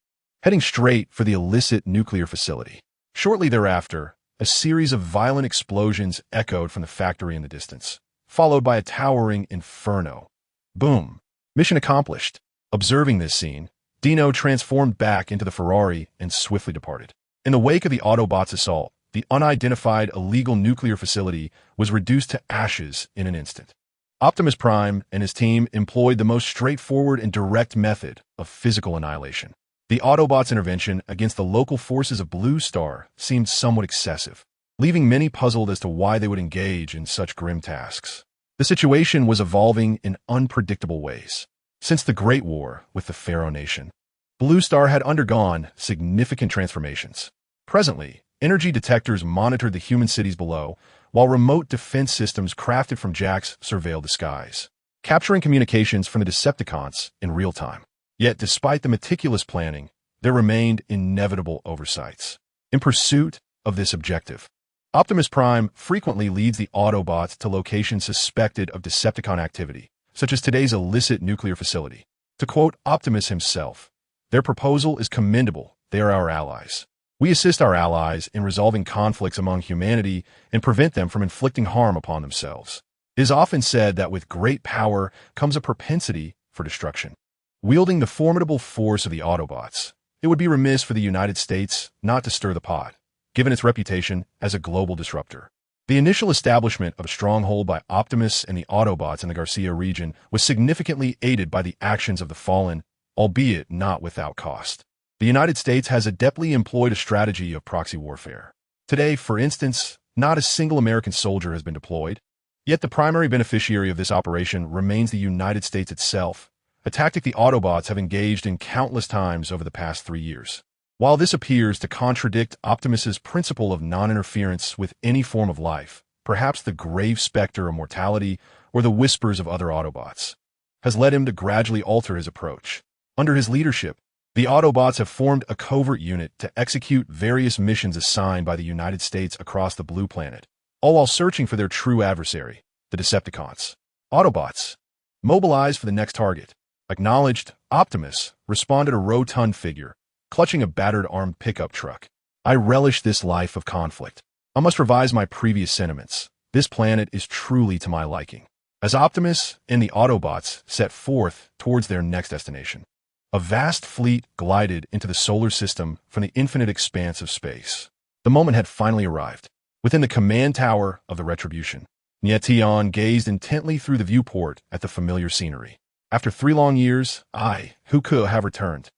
heading straight for the illicit nuclear facility. Shortly thereafter, a series of violent explosions echoed from the factory in the distance, followed by a towering inferno. Boom! Mission accomplished. Observing this scene, Dino transformed back into the Ferrari and swiftly departed. In the wake of the Autobots' assault, the unidentified illegal nuclear facility was reduced to ashes in an instant. Optimus Prime and his team employed the most straightforward and direct method of physical annihilation. The Autobots' intervention against the local forces of Blue Star seemed somewhat excessive, leaving many puzzled as to why they would engage in such grim tasks. The situation was evolving in unpredictable ways. Since the Great War with the Pharaoh Nation, Blue Star had undergone significant transformations. Presently, energy detectors monitored the human cities below, while remote defense systems crafted from jacks surveilled the skies, capturing communications from the Decepticons in real time. Yet, despite the meticulous planning, there remained inevitable oversights. In pursuit of this objective, Optimus Prime frequently leads the Autobots to locations suspected of Decepticon activity, such as today's illicit nuclear facility. To quote Optimus himself, "Their proposal is commendable. They are our allies. We assist our allies in resolving conflicts among humanity and prevent them from inflicting harm upon themselves." It is often said that with great power comes a propensity for destruction. Wielding the formidable force of the Autobots, it would be remiss for the United States not to stir the pot, given its reputation as a global disruptor. The initial establishment of a stronghold by Optimus and the Autobots in the Garcia region was significantly aided by the actions of the fallen, albeit not without cost. The United States has adeptly employed a strategy of proxy warfare. Today, for instance, not a single American soldier has been deployed, yet the primary beneficiary of this operation remains the United States itself, a tactic the Autobots have engaged in countless times over the past 3 years. While this appears to contradict Optimus's principle of non-interference with any form of life, perhaps the grave specter of mortality or the whispers of other Autobots has led him to gradually alter his approach. Under his leadership, the Autobots have formed a covert unit to execute various missions assigned by the United States across the Blue Planet, all while searching for their true adversary, the Decepticons. Autobots, mobilized for the next target. Acknowledged. Optimus responded a rotund figure, clutching a battered armed pickup truck. "I relish this life of conflict. I must revise my previous sentiments. This planet is truly to my liking." As Optimus and the Autobots set forth towards their next destination, a vast fleet glided into the solar system from the infinite expanse of space. The moment had finally arrived. Within the command tower of the Retribution, Nie Tian gazed intently through the viewport at the familiar scenery. After 3 long years, who could have returned?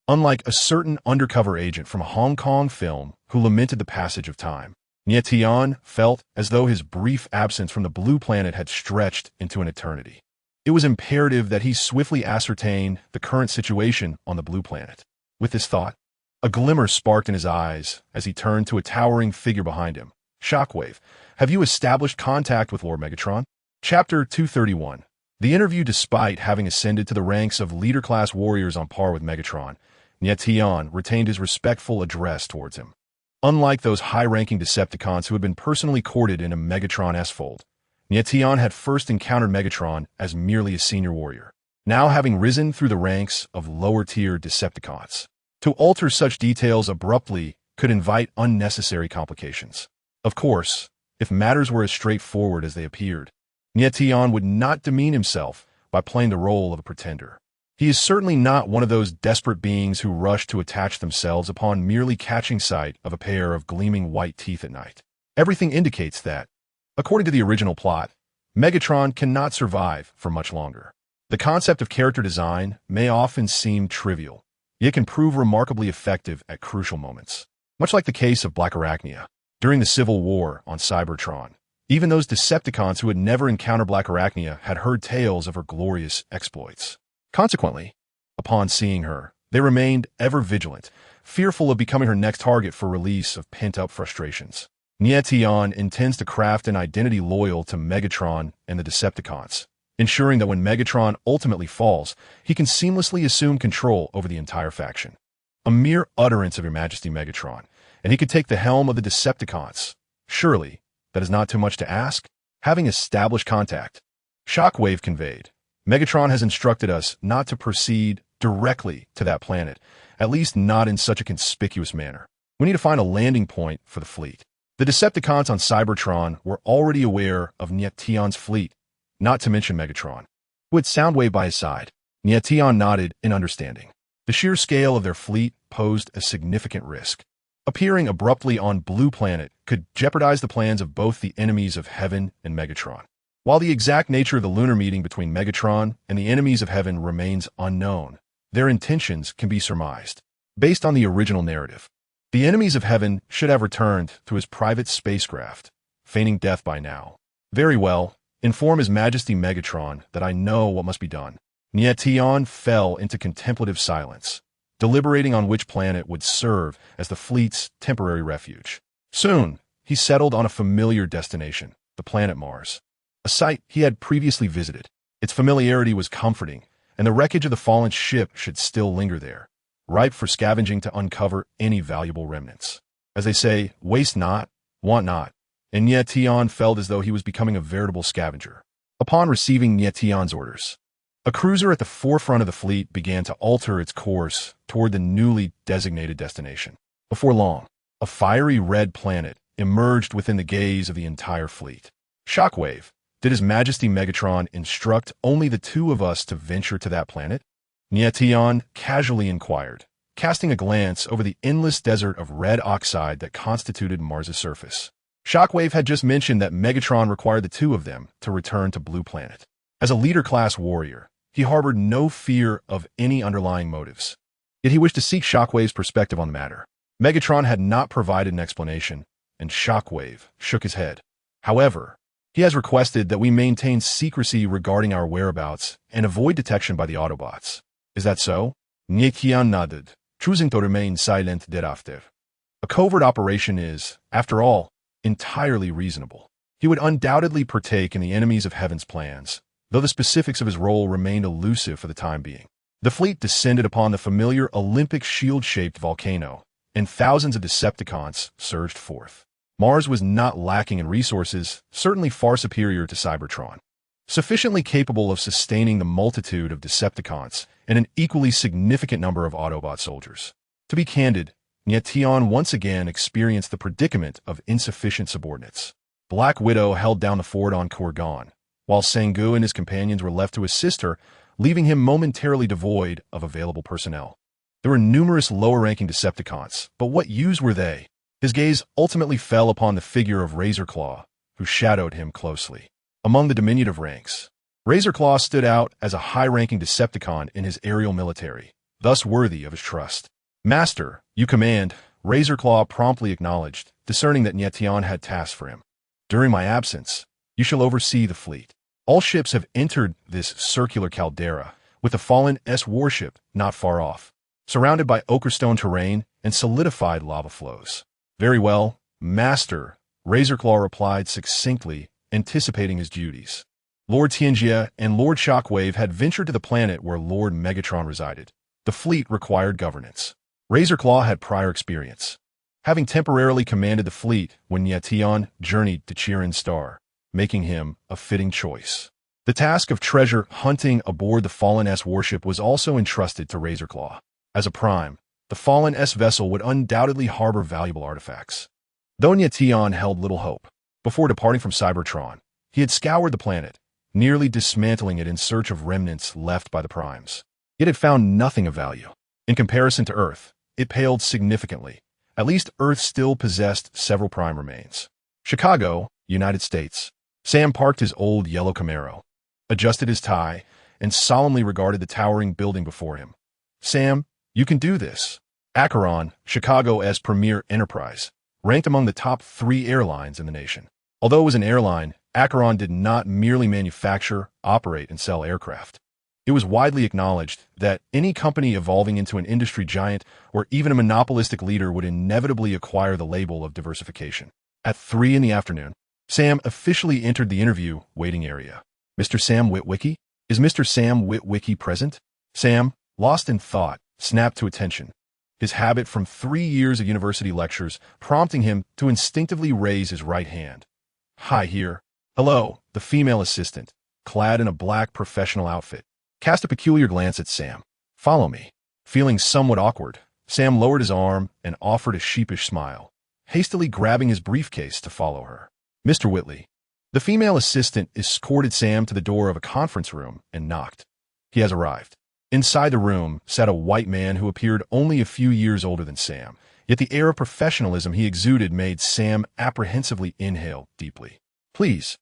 Unlike a certain undercover agent from a Hong Kong film who lamented the passage of time, Nie Tian felt as though his brief absence from the Blue Planet had stretched into an eternity. It was imperative that he swiftly ascertain the current situation on the Blue Planet. With this thought, a glimmer sparked in his eyes as he turned to a towering figure behind him. "Shockwave, have you established contact with Lord Megatron?" Chapter 231. The interview. Despite having ascended to the ranks of leader-class warriors on par with Megatron, Nie Tian retained his respectful address towards him. Unlike those high-ranking Decepticons who had been personally courted in a Megatron S-fold, Nie Tian had first encountered Megatron as merely a senior warrior, now having risen through the ranks of lower-tier Decepticons. To alter such details abruptly could invite unnecessary complications. Of course, if matters were as straightforward as they appeared, Nie Tian would not demean himself by playing the role of a pretender. He is certainly not one of those desperate beings who rush to attach themselves upon merely catching sight of a pair of gleaming white teeth at night. Everything indicates that, according to the original plot, Megatron cannot survive for much longer. The concept of character design may often seem trivial, yet can prove remarkably effective at crucial moments. Much like the case of Black Arachnia during the Civil War on Cybertron. Even those Decepticons who had never encountered Black Arachnia had heard tales of her glorious exploits. Consequently, upon seeing her, they remained ever vigilant, fearful of becoming her next target for release of pent-up frustrations. Nie Tian intends to craft an identity loyal to Megatron and the Decepticons, ensuring that when Megatron ultimately falls, he can seamlessly assume control over the entire faction. A mere utterance of Your Majesty, Megatron, and he could take the helm of the Decepticons. Surely, that is not too much to ask? Having established contact, Shockwave conveyed, Megatron has instructed us not to proceed directly to that planet, at least not in such a conspicuous manner. We need to find a landing point for the fleet. The Decepticons on Cybertron were already aware of Nie Tian's fleet, not to mention Megatron, who had Soundwave by his side. Nie Tian nodded in understanding. The sheer scale of their fleet posed a significant risk. Appearing abruptly on Blue Planet could jeopardize the plans of both the enemies of Heaven and Megatron. While the exact nature of the lunar meeting between Megatron and the enemies of Heaven remains unknown, their intentions can be surmised. Based on the original narrative, the enemies of Heaven should have returned to his private spacecraft, feigning death by now. Very well, inform His Majesty Megatron that I know what must be done. Nie Tian fell into contemplative silence, deliberating on which planet would serve as the fleet's temporary refuge. Soon, he settled on a familiar destination, the planet Mars, a site he had previously visited. Its familiarity was comforting, and the wreckage of the fallen ship should still linger there, ripe for scavenging to uncover any valuable remnants. As they say, waste not, want not, and Nie Tian felt as though he was becoming a veritable scavenger. Upon receiving Nie Tian's orders, a cruiser at the forefront of the fleet began to alter its course toward the newly designated destination. Before long, a fiery red planet emerged within the gaze of the entire fleet. Shockwave, did His Majesty Megatron instruct only the two of us to venture to that planet? Nie Tian casually inquired, casting a glance over the endless desert of red oxide that constituted Mars' surface. Shockwave had just mentioned that Megatron required the two of them to return to Blue Planet. As a leader-class warrior, he harbored no fear of any underlying motives. Yet he wished to seek Shockwave's perspective on the matter. Megatron had not provided an explanation, and Shockwave shook his head. However, he has requested that we maintain secrecy regarding our whereabouts and avoid detection by the Autobots. Is that so? Nie Tian nodded, choosing to remain silent thereafter. A covert operation is, after all, entirely reasonable. He would undoubtedly partake in the enemies of Heaven's plans, though the specifics of his role remained elusive for the time being. The fleet descended upon the familiar Olympic shield-shaped volcano, and thousands of Decepticons surged forth. Mars was not lacking in resources, certainly far superior to Cybertron, sufficiently capable of sustaining the multitude of Decepticons and an equally significant number of Autobot soldiers. To be candid, Nie Tian once again experienced the predicament of insufficient subordinates. Black Widow held down the fort on Kurgan, while Sangu and his companions were left to assist her, leaving him momentarily devoid of available personnel. There were numerous lower-ranking Decepticons, but what use were they? His gaze ultimately fell upon the figure of Razorclaw, who shadowed him closely. Among the diminutive ranks, Razorclaw stood out as a high-ranking Decepticon in his aerial military, thus worthy of his trust. Master, you command, Razorclaw promptly acknowledged, discerning that Nie Tian had tasks for him. During my absence, you shall oversee the fleet. All ships have entered this circular caldera, with the Fallen S warship not far off, surrounded by ochre-stone terrain and solidified lava flows. Very well, Master, Razorclaw replied succinctly, anticipating his duties. Lord Tianjia and Lord Shockwave had ventured to the planet where Lord Megatron resided. The fleet required governance. Razorclaw had prior experience, having temporarily commanded the fleet when Nie Tian journeyed to Chiron Star, making him a fitting choice. The task of treasure hunting aboard the Fallen S warship was also entrusted to Razorclaw. As a prime, the Fallen S vessel would undoubtedly harbor valuable artifacts. Though Nie Tian held little hope, before departing from Cybertron, he had scoured the planet, nearly dismantling it in search of remnants left by the primes. It had found nothing of value. In comparison to Earth, it paled significantly. At least Earth still possessed several prime remains. Chicago, United States. Sam parked his old yellow Camaro, adjusted his tie, and solemnly regarded the towering building before him. Sam, you can do this. Acheron, Chicago's premier enterprise, ranked among the top 3 airlines in the nation. Although it was an airline, Acheron did not merely manufacture, operate, and sell aircraft. It was widely acknowledged that any company evolving into an industry giant or even a monopolistic leader would inevitably acquire the label of diversification. At 3 in the afternoon, Sam officially entered the interview waiting area. Mr. Sam Witwicky? Is Mr. Sam Witwicky present? Sam, lost in thought, snapped to attention, his habit from 3 years of university lectures prompting him to instinctively raise his right hand. Hi here. Hello, the female assistant, clad in a black professional outfit, cast a peculiar glance at Sam. Follow me. Feeling somewhat awkward, Sam lowered his arm and offered a sheepish smile, hastily grabbing his briefcase to follow her. Mr. Whitley. The female assistant escorted Sam to the door of a conference room and knocked. He has arrived. Inside the room sat a white man who appeared only a few years older than Sam, yet the air of professionalism he exuded made Sam apprehensively inhale deeply. Please,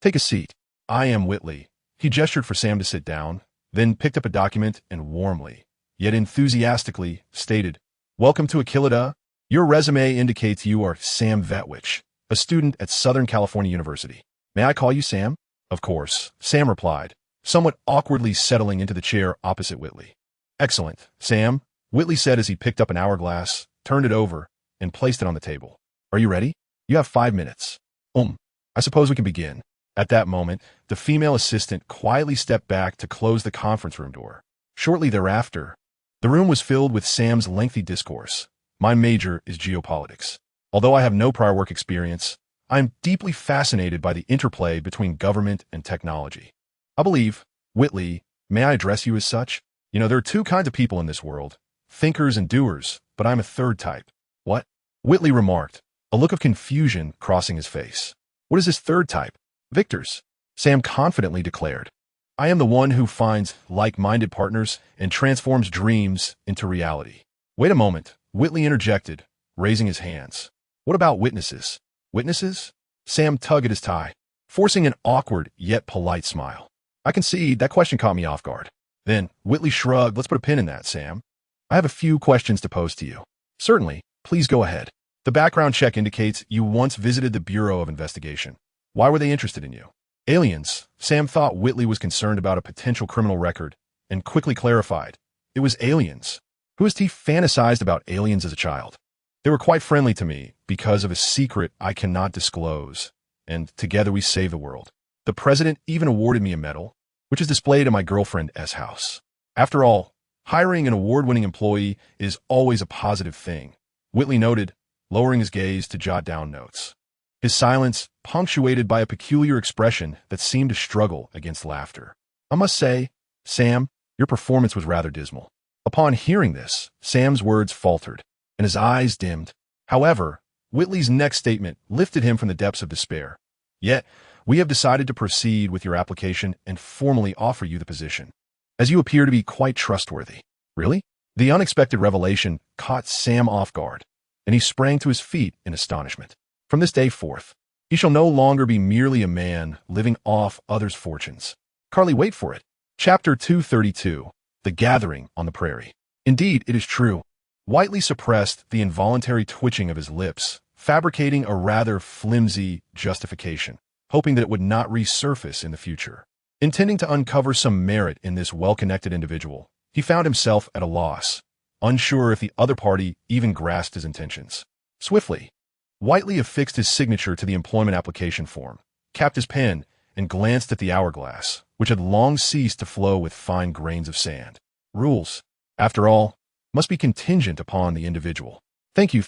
take a seat. I am Whitley. He gestured for Sam to sit down, then picked up a document and warmly, yet enthusiastically, stated, Welcome to Aquilida. Your resume indicates you are Sam Vetwich, a student at Southern California University. May I call you Sam? Of course, Sam replied, somewhat awkwardly settling into the chair opposite Whitley. Excellent, Sam, Whitley said as he picked up an hourglass, turned it over, and placed it on the table. Are you ready? You have 5 minutes. I suppose we can begin. At that moment, the female assistant quietly stepped back to close the conference room door. Shortly thereafter, the room was filled with Sam's lengthy discourse. My major is geopolitics. Although I have no prior work experience, I am deeply fascinated by the interplay between government and technology. I believe, Whitley, may I address you as such? You know, there are 2 kinds of people in this world, thinkers and doers, but I'm a third type. What? Whitley remarked, a look of confusion crossing his face. What is this third type? Victors, Sam confidently declared. I am the one who finds like-minded partners and transforms dreams into reality. Wait a moment, Whitley interjected, raising his hands. What about witnesses? Witnesses? Sam tugged at his tie, forcing an awkward yet polite smile. I concede that question caught me off guard. Then, Whitley shrugged. Let's put a pin in that, Sam. I have a few questions to pose to you. Certainly, please go ahead. The background check indicates you once visited the Bureau of Investigation. Why were they interested in you? Aliens. Sam thought Whitley was concerned about a potential criminal record, and quickly clarified. It was aliens. Who has he fantasized about aliens as a child? They were quite friendly to me because of a secret I cannot disclose, and together we saved the world. The president even awarded me a medal, which is displayed at my girlfriend's house. After all, hiring an award-winning employee is always a positive thing, Whitley noted, lowering his gaze to jot down notes. His silence punctuated by a peculiar expression that seemed to struggle against laughter. I must say, Sam, your performance was rather dismal. Upon hearing this, Sam's words faltered, and his eyes dimmed. However, Whitley's next statement lifted him from the depths of despair. Yet, we have decided to proceed with your application and formally offer you the position, as you appear to be quite trustworthy. Really? The unexpected revelation caught Sam off guard, and he sprang to his feet in astonishment. From this day forth, he shall no longer be merely a man living off others' fortunes. Carly, wait for it. Chapter 232, The Gathering on the Prairie. Indeed, it is true. Whitley suppressed the involuntary twitching of his lips, fabricating a rather flimsy justification, hoping that it would not resurface in the future. Intending to uncover some merit in this well-connected individual, he found himself at a loss, unsure if the other party even grasped his intentions. Swiftly, Whitley affixed his signature to the employment application form, capped his pen, and glanced at the hourglass, which had long ceased to flow with fine grains of sand. Rules, after all, must be contingent upon the individual. Thank you,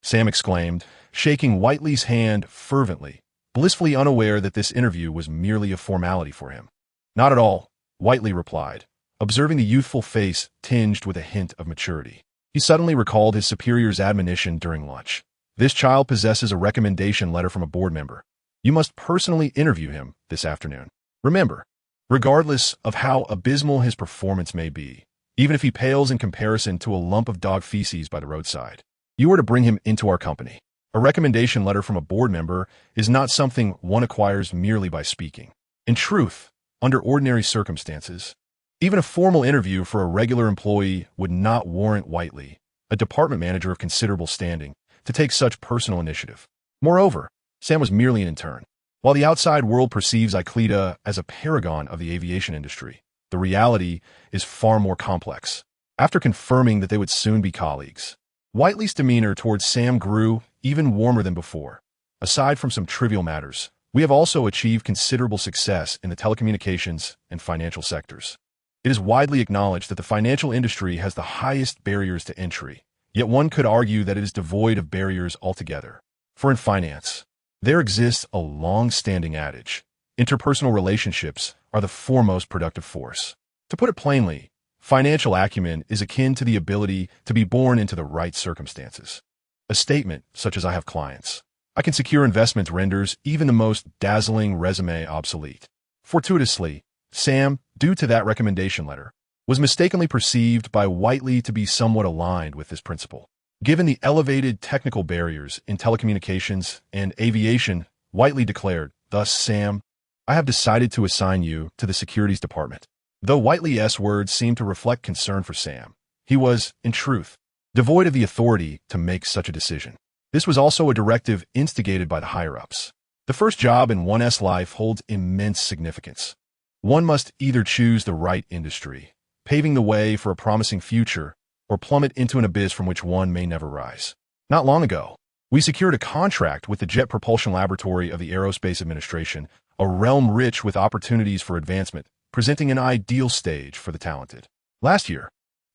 Sam exclaimed, shaking Whitley's hand fervently, blissfully unaware that this interview was merely a formality for him. Not at all, Whitley replied, observing the youthful face tinged with a hint of maturity. He suddenly recalled his superior's admonition during lunch. This child possesses a recommendation letter from a board member. You must personally interview him this afternoon. Remember, regardless of how abysmal his performance may be, even if he pales in comparison to a lump of dog feces by the roadside, you are to bring him into our company. A recommendation letter from a board member is not something one acquires merely by speaking. In truth, under ordinary circumstances, even a formal interview for a regular employee would not warrant Whitley, a department manager of considerable standing, to take such personal initiative. Moreover, Sam was merely an intern. While the outside world perceives Aquilida as a paragon of the aviation industry, the reality is far more complex. After confirming that they would soon be colleagues, Whitley's demeanor towards Sam grew even warmer than before. Aside from some trivial matters, We have also achieved considerable success in the telecommunications and financial sectors. It is widely acknowledged that the financial industry has the highest barriers to entry, yet one could argue that it is devoid of barriers altogether. For in finance, there exists a long-standing adage: interpersonal relationships are the foremost productive force. To put it plainly, financial acumen is akin to the ability to be born into the right circumstances. A statement such as "I have clients, I can secure investments" renders even the most dazzling resume obsolete. Fortuitously, Sam, due to that recommendation letter, was mistakenly perceived by Whiteley to be somewhat aligned with this principle. Given the elevated technical barriers in telecommunications and aviation, Whiteley declared, "Thus, Sam, I have decided to assign you to the Securities Department." Though Whiteley's words seemed to reflect concern for Sam, he was, in truth, devoid of the authority to make such a decision. This was also a directive instigated by the higher-ups. The first job in one's life holds immense significance. One must either choose the right industry, paving the way for a promising future, or plummet into an abyss from which one may never rise. Not long ago, we secured a contract with the Jet Propulsion Laboratory of the Aerospace Administration, a realm rich with opportunities for advancement, presenting an ideal stage for the talented. Last year,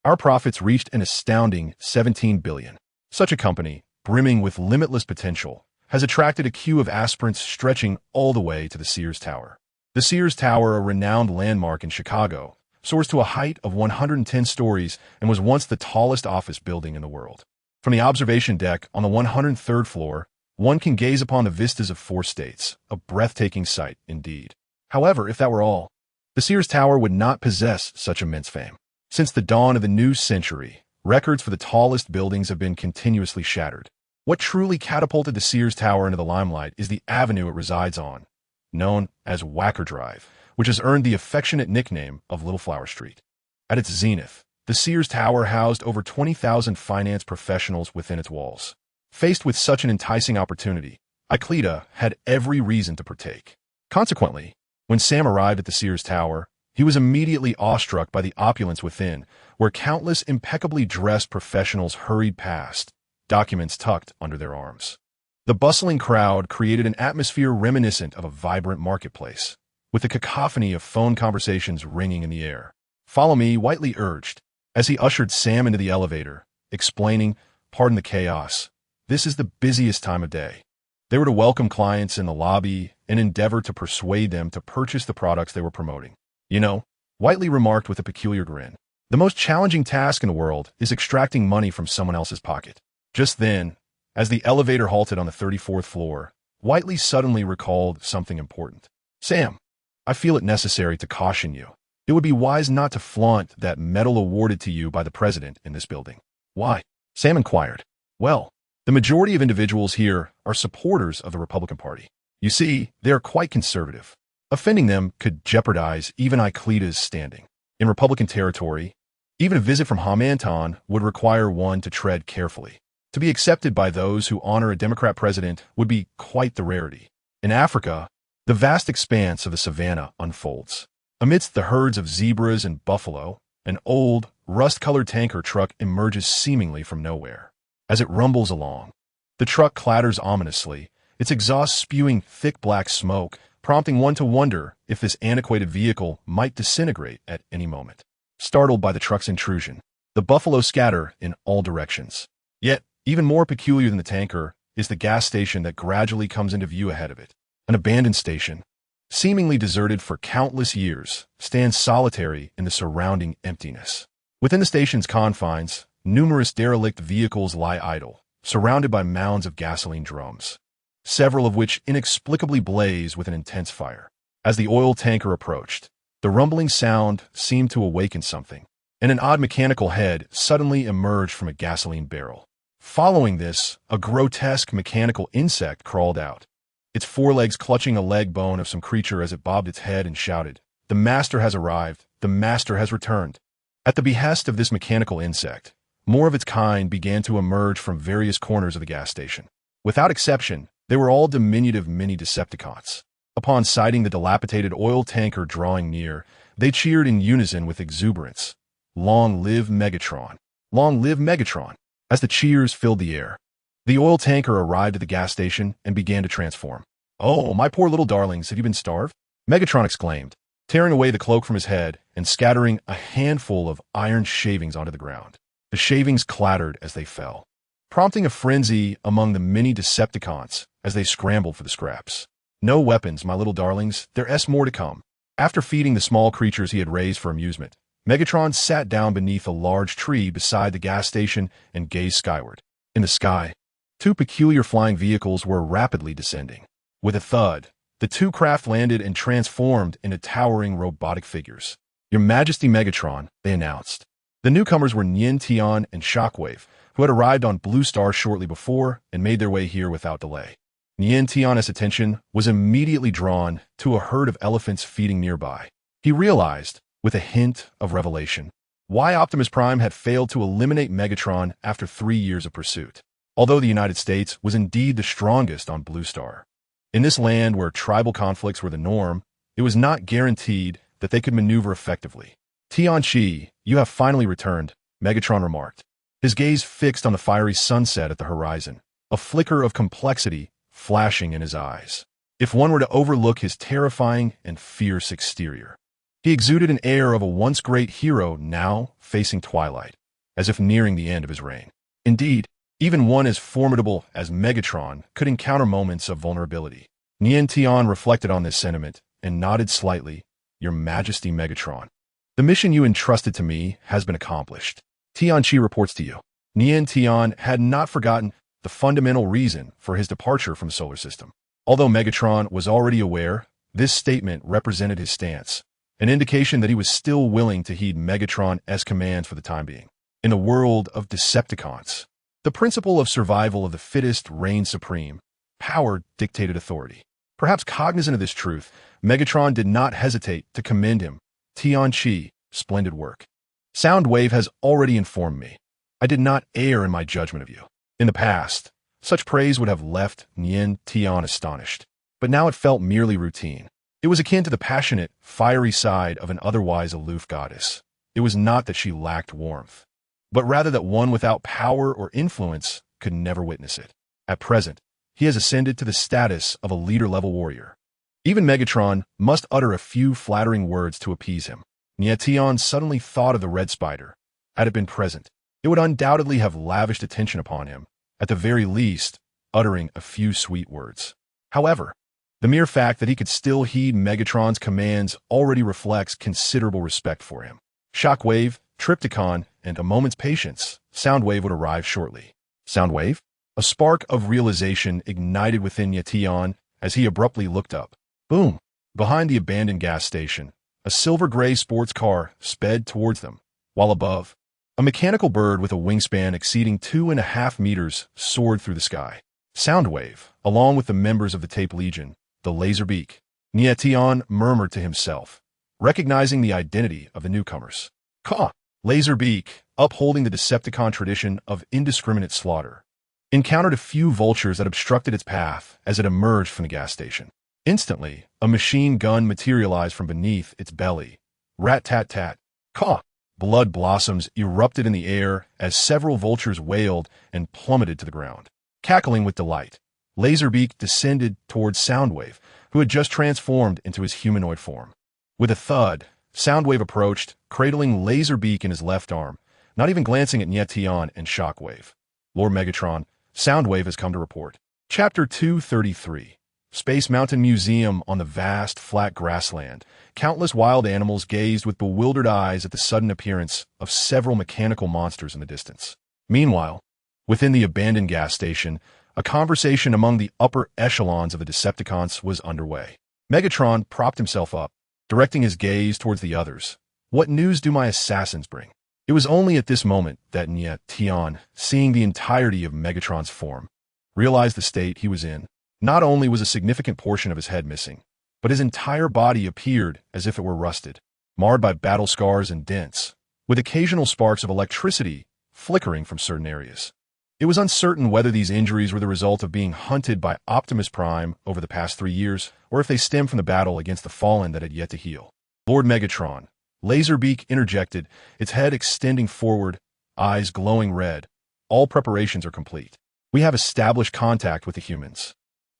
our profits reached an astounding $17 billion. Such a company, brimming with limitless potential, has attracted a queue of aspirants stretching all the way to the Sears Tower. The Sears Tower, a renowned landmark in Chicago, soars to a height of 110 stories and was once the tallest office building in the world. From the observation deck on the 103rd floor, one can gaze upon the vistas of 4 states, a breathtaking sight indeed. However, if that were all, the Sears Tower would not possess such immense fame. Since the dawn of the new century, records for the tallest buildings have been continuously shattered. What truly catapulted the Sears Tower into the limelight is the avenue it resides on, known as Wacker Drive, which has earned the affectionate nickname of Little Flower Street. At its zenith, the Sears Tower housed over 20,000 finance professionals within its walls. Faced with such an enticing opportunity, Icleta had every reason to partake. Consequently, when Sam arrived at the Sears Tower, he was immediately awestruck by the opulence within, where countless impeccably dressed professionals hurried past, documents tucked under their arms. The bustling crowd created an atmosphere reminiscent of a vibrant marketplace, with the cacophony of phone conversations ringing in the air. "Follow me," Whiteley urged, as he ushered Sam into the elevator, explaining, "Pardon the chaos. This is the busiest time of day." They were to welcome clients in the lobby and endeavor to persuade them to purchase the products they were promoting. "You know," Whiteley remarked with a peculiar grin, "the most challenging task in the world is extracting money from someone else's pocket." Just then, as the elevator halted on the 34th floor, Whiteley suddenly recalled something important. "Sam, I feel it necessary to caution you. It would be wise not to flaunt that medal awarded to you by the president in this building." "Why?" Sam inquired. "Well, the majority of individuals here are supporters of the Republican Party. You see, they are quite conservative. Offending them could jeopardize even Icleta's standing. In Republican territory, even a visit from Hamanton would require one to tread carefully. To be accepted by those who honor a Democrat president would be quite the rarity. In Africa, the vast expanse of the savannah unfolds. Amidst the herds of zebras and buffalo, an old, rust-colored tanker truck emerges seemingly from nowhere. As it rumbles along, the truck clatters ominously, its exhaust spewing thick black smoke, prompting one to wonder if this antiquated vehicle might disintegrate at any moment. Startled by the truck's intrusion, the buffalo scatter in all directions. Yet, even more peculiar than the tanker is the gas station that gradually comes into view ahead of it. An abandoned station, seemingly deserted for countless years, stands solitary in the surrounding emptiness. Within the station's confines, numerous derelict vehicles lie idle, surrounded by mounds of gasoline drums, several of which inexplicably blaze with an intense fire. As the oil tanker approached, the rumbling sound seemed to awaken something, and an odd mechanical head suddenly emerged from a gasoline barrel. Following this, a grotesque mechanical insect crawled out, its forelegs clutching a leg bone of some creature as it bobbed its head and shouted, "The master has arrived! The master has returned!" At the behest of this mechanical insect, more of its kind began to emerge from various corners of the gas station. Without exception, they were all diminutive mini Decepticons. Upon sighting the dilapidated oil tanker drawing near, they cheered in unison with exuberance, "Long live Megatron! Long live Megatron!" As the cheers filled the air, the oil tanker arrived at the gas station and began to transform. "Oh, my poor little darlings, have you been starved?" Megatron exclaimed, tearing away the cloak from his head and scattering a handful of iron shavings onto the ground. The shavings clattered as they fell, prompting a frenzy among the many Decepticons as they scrambled for the scraps. "No weapons, my little darlings, there's more to come." After feeding the small creatures he had raised for amusement, Megatron sat down beneath a large tree beside the gas station and gazed skyward. In the sky, two peculiar flying vehicles were rapidly descending. With a thud, the two craft landed and transformed into towering robotic figures. "Your Majesty Megatron," they announced. The newcomers were Nie Tian and Shockwave, who had arrived on Blue Star shortly before and made their way here without delay. Nie Tian's attention was immediately drawn to a herd of elephants feeding nearby. He realized, with a hint of revelation, why Optimus Prime had failed to eliminate Megatron after 3 years of pursuit. Although the United States was indeed the strongest on Blue Star, in this land where tribal conflicts were the norm, it was not guaranteed that they could maneuver effectively. "Tianchi, you have finally returned," Megatron remarked, his gaze fixed on the fiery sunset at the horizon, a flicker of complexity flashing in his eyes. If one were to overlook his terrifying and fierce exterior, he exuded an air of a once great hero now facing twilight, as if nearing the end of his reign. Indeed, even one as formidable as Megatron could encounter moments of vulnerability. Nie Tian reflected on this sentiment and nodded slightly. "Your Majesty Megatron, the mission you entrusted to me has been accomplished. Tianchi reports to you." Nie Tian had not forgotten the fundamental reason for his departure from the solar system. Although Megatron was already aware, this statement represented his stance, an indication that he was still willing to heed Megatron's commands for the time being. In the world of Decepticons, the principle of survival of the fittest reigned supreme. Power dictated authority. Perhaps cognizant of this truth, Megatron did not hesitate to commend him. "Tianchi, splendid work. Soundwave has already informed me. I did not err in my judgment of you." In the past, such praise would have left Nie Tian astonished, but now it felt merely routine. It was akin to the passionate, fiery side of an otherwise aloof goddess. It was not that she lacked warmth, but rather that one without power or influence could never witness it. At present, he has ascended to the status of a leader-level warrior. Even Megatron must utter a few flattering words to appease him. Nie Tian suddenly thought of the Red Spider. Had it been present, it would undoubtedly have lavished attention upon him, at the very least, uttering a few sweet words. However, the mere fact that he could still heed Megatron's commands already reflects considerable respect for him. Shockwave, Tripticon, and a moment's patience, Soundwave would arrive shortly. Soundwave? A spark of realization ignited within Nie Tian as he abruptly looked up. Boom! Behind the abandoned gas station, a silver-gray sports car sped towards them, while above, a mechanical bird with a wingspan exceeding 2.5 meters soared through the sky. Soundwave, along with the members of the Tape Legion, the Laserbeak, Nie Tian murmured to himself, recognizing the identity of the newcomers. Caw! Laserbeak, upholding the Decepticon tradition of indiscriminate slaughter, encountered a few vultures that obstructed its path as it emerged from the gas station. Instantly, a machine gun materialized from beneath its belly. Rat-tat-tat. Caw! Blood blossoms erupted in the air as several vultures wailed and plummeted to the ground. Cackling with delight, Laserbeak descended towards Soundwave, who had just transformed into his humanoid form. With a thud, Soundwave approached, cradling Laserbeak in his left arm, not even glancing at Nie Tian and Shockwave. Lord Megatron, Soundwave has come to report. Chapter 233. Space Mountain Museum on the vast, flat grassland. Countless wild animals gazed with bewildered eyes at the sudden appearance of several mechanical monsters in the distance. Meanwhile, within the abandoned gas station, a conversation among the upper echelons of the Decepticons was underway. Megatron propped himself up, directing his gaze towards the others. What news do my assassins bring? It was only at this moment that Nie Tian, seeing the entirety of Megatron's form, realized the state he was in. Not only was a significant portion of his head missing, but his entire body appeared as if it were rusted, marred by battle scars and dents, with occasional sparks of electricity flickering from certain areas. It was uncertain whether these injuries were the result of being hunted by Optimus Prime over the past 3 years, or if they stemmed from the battle against the Fallen that had yet to heal. Lord Megatron, Laserbeak interjected, its head extending forward, eyes glowing red. All preparations are complete. We have established contact with the humans.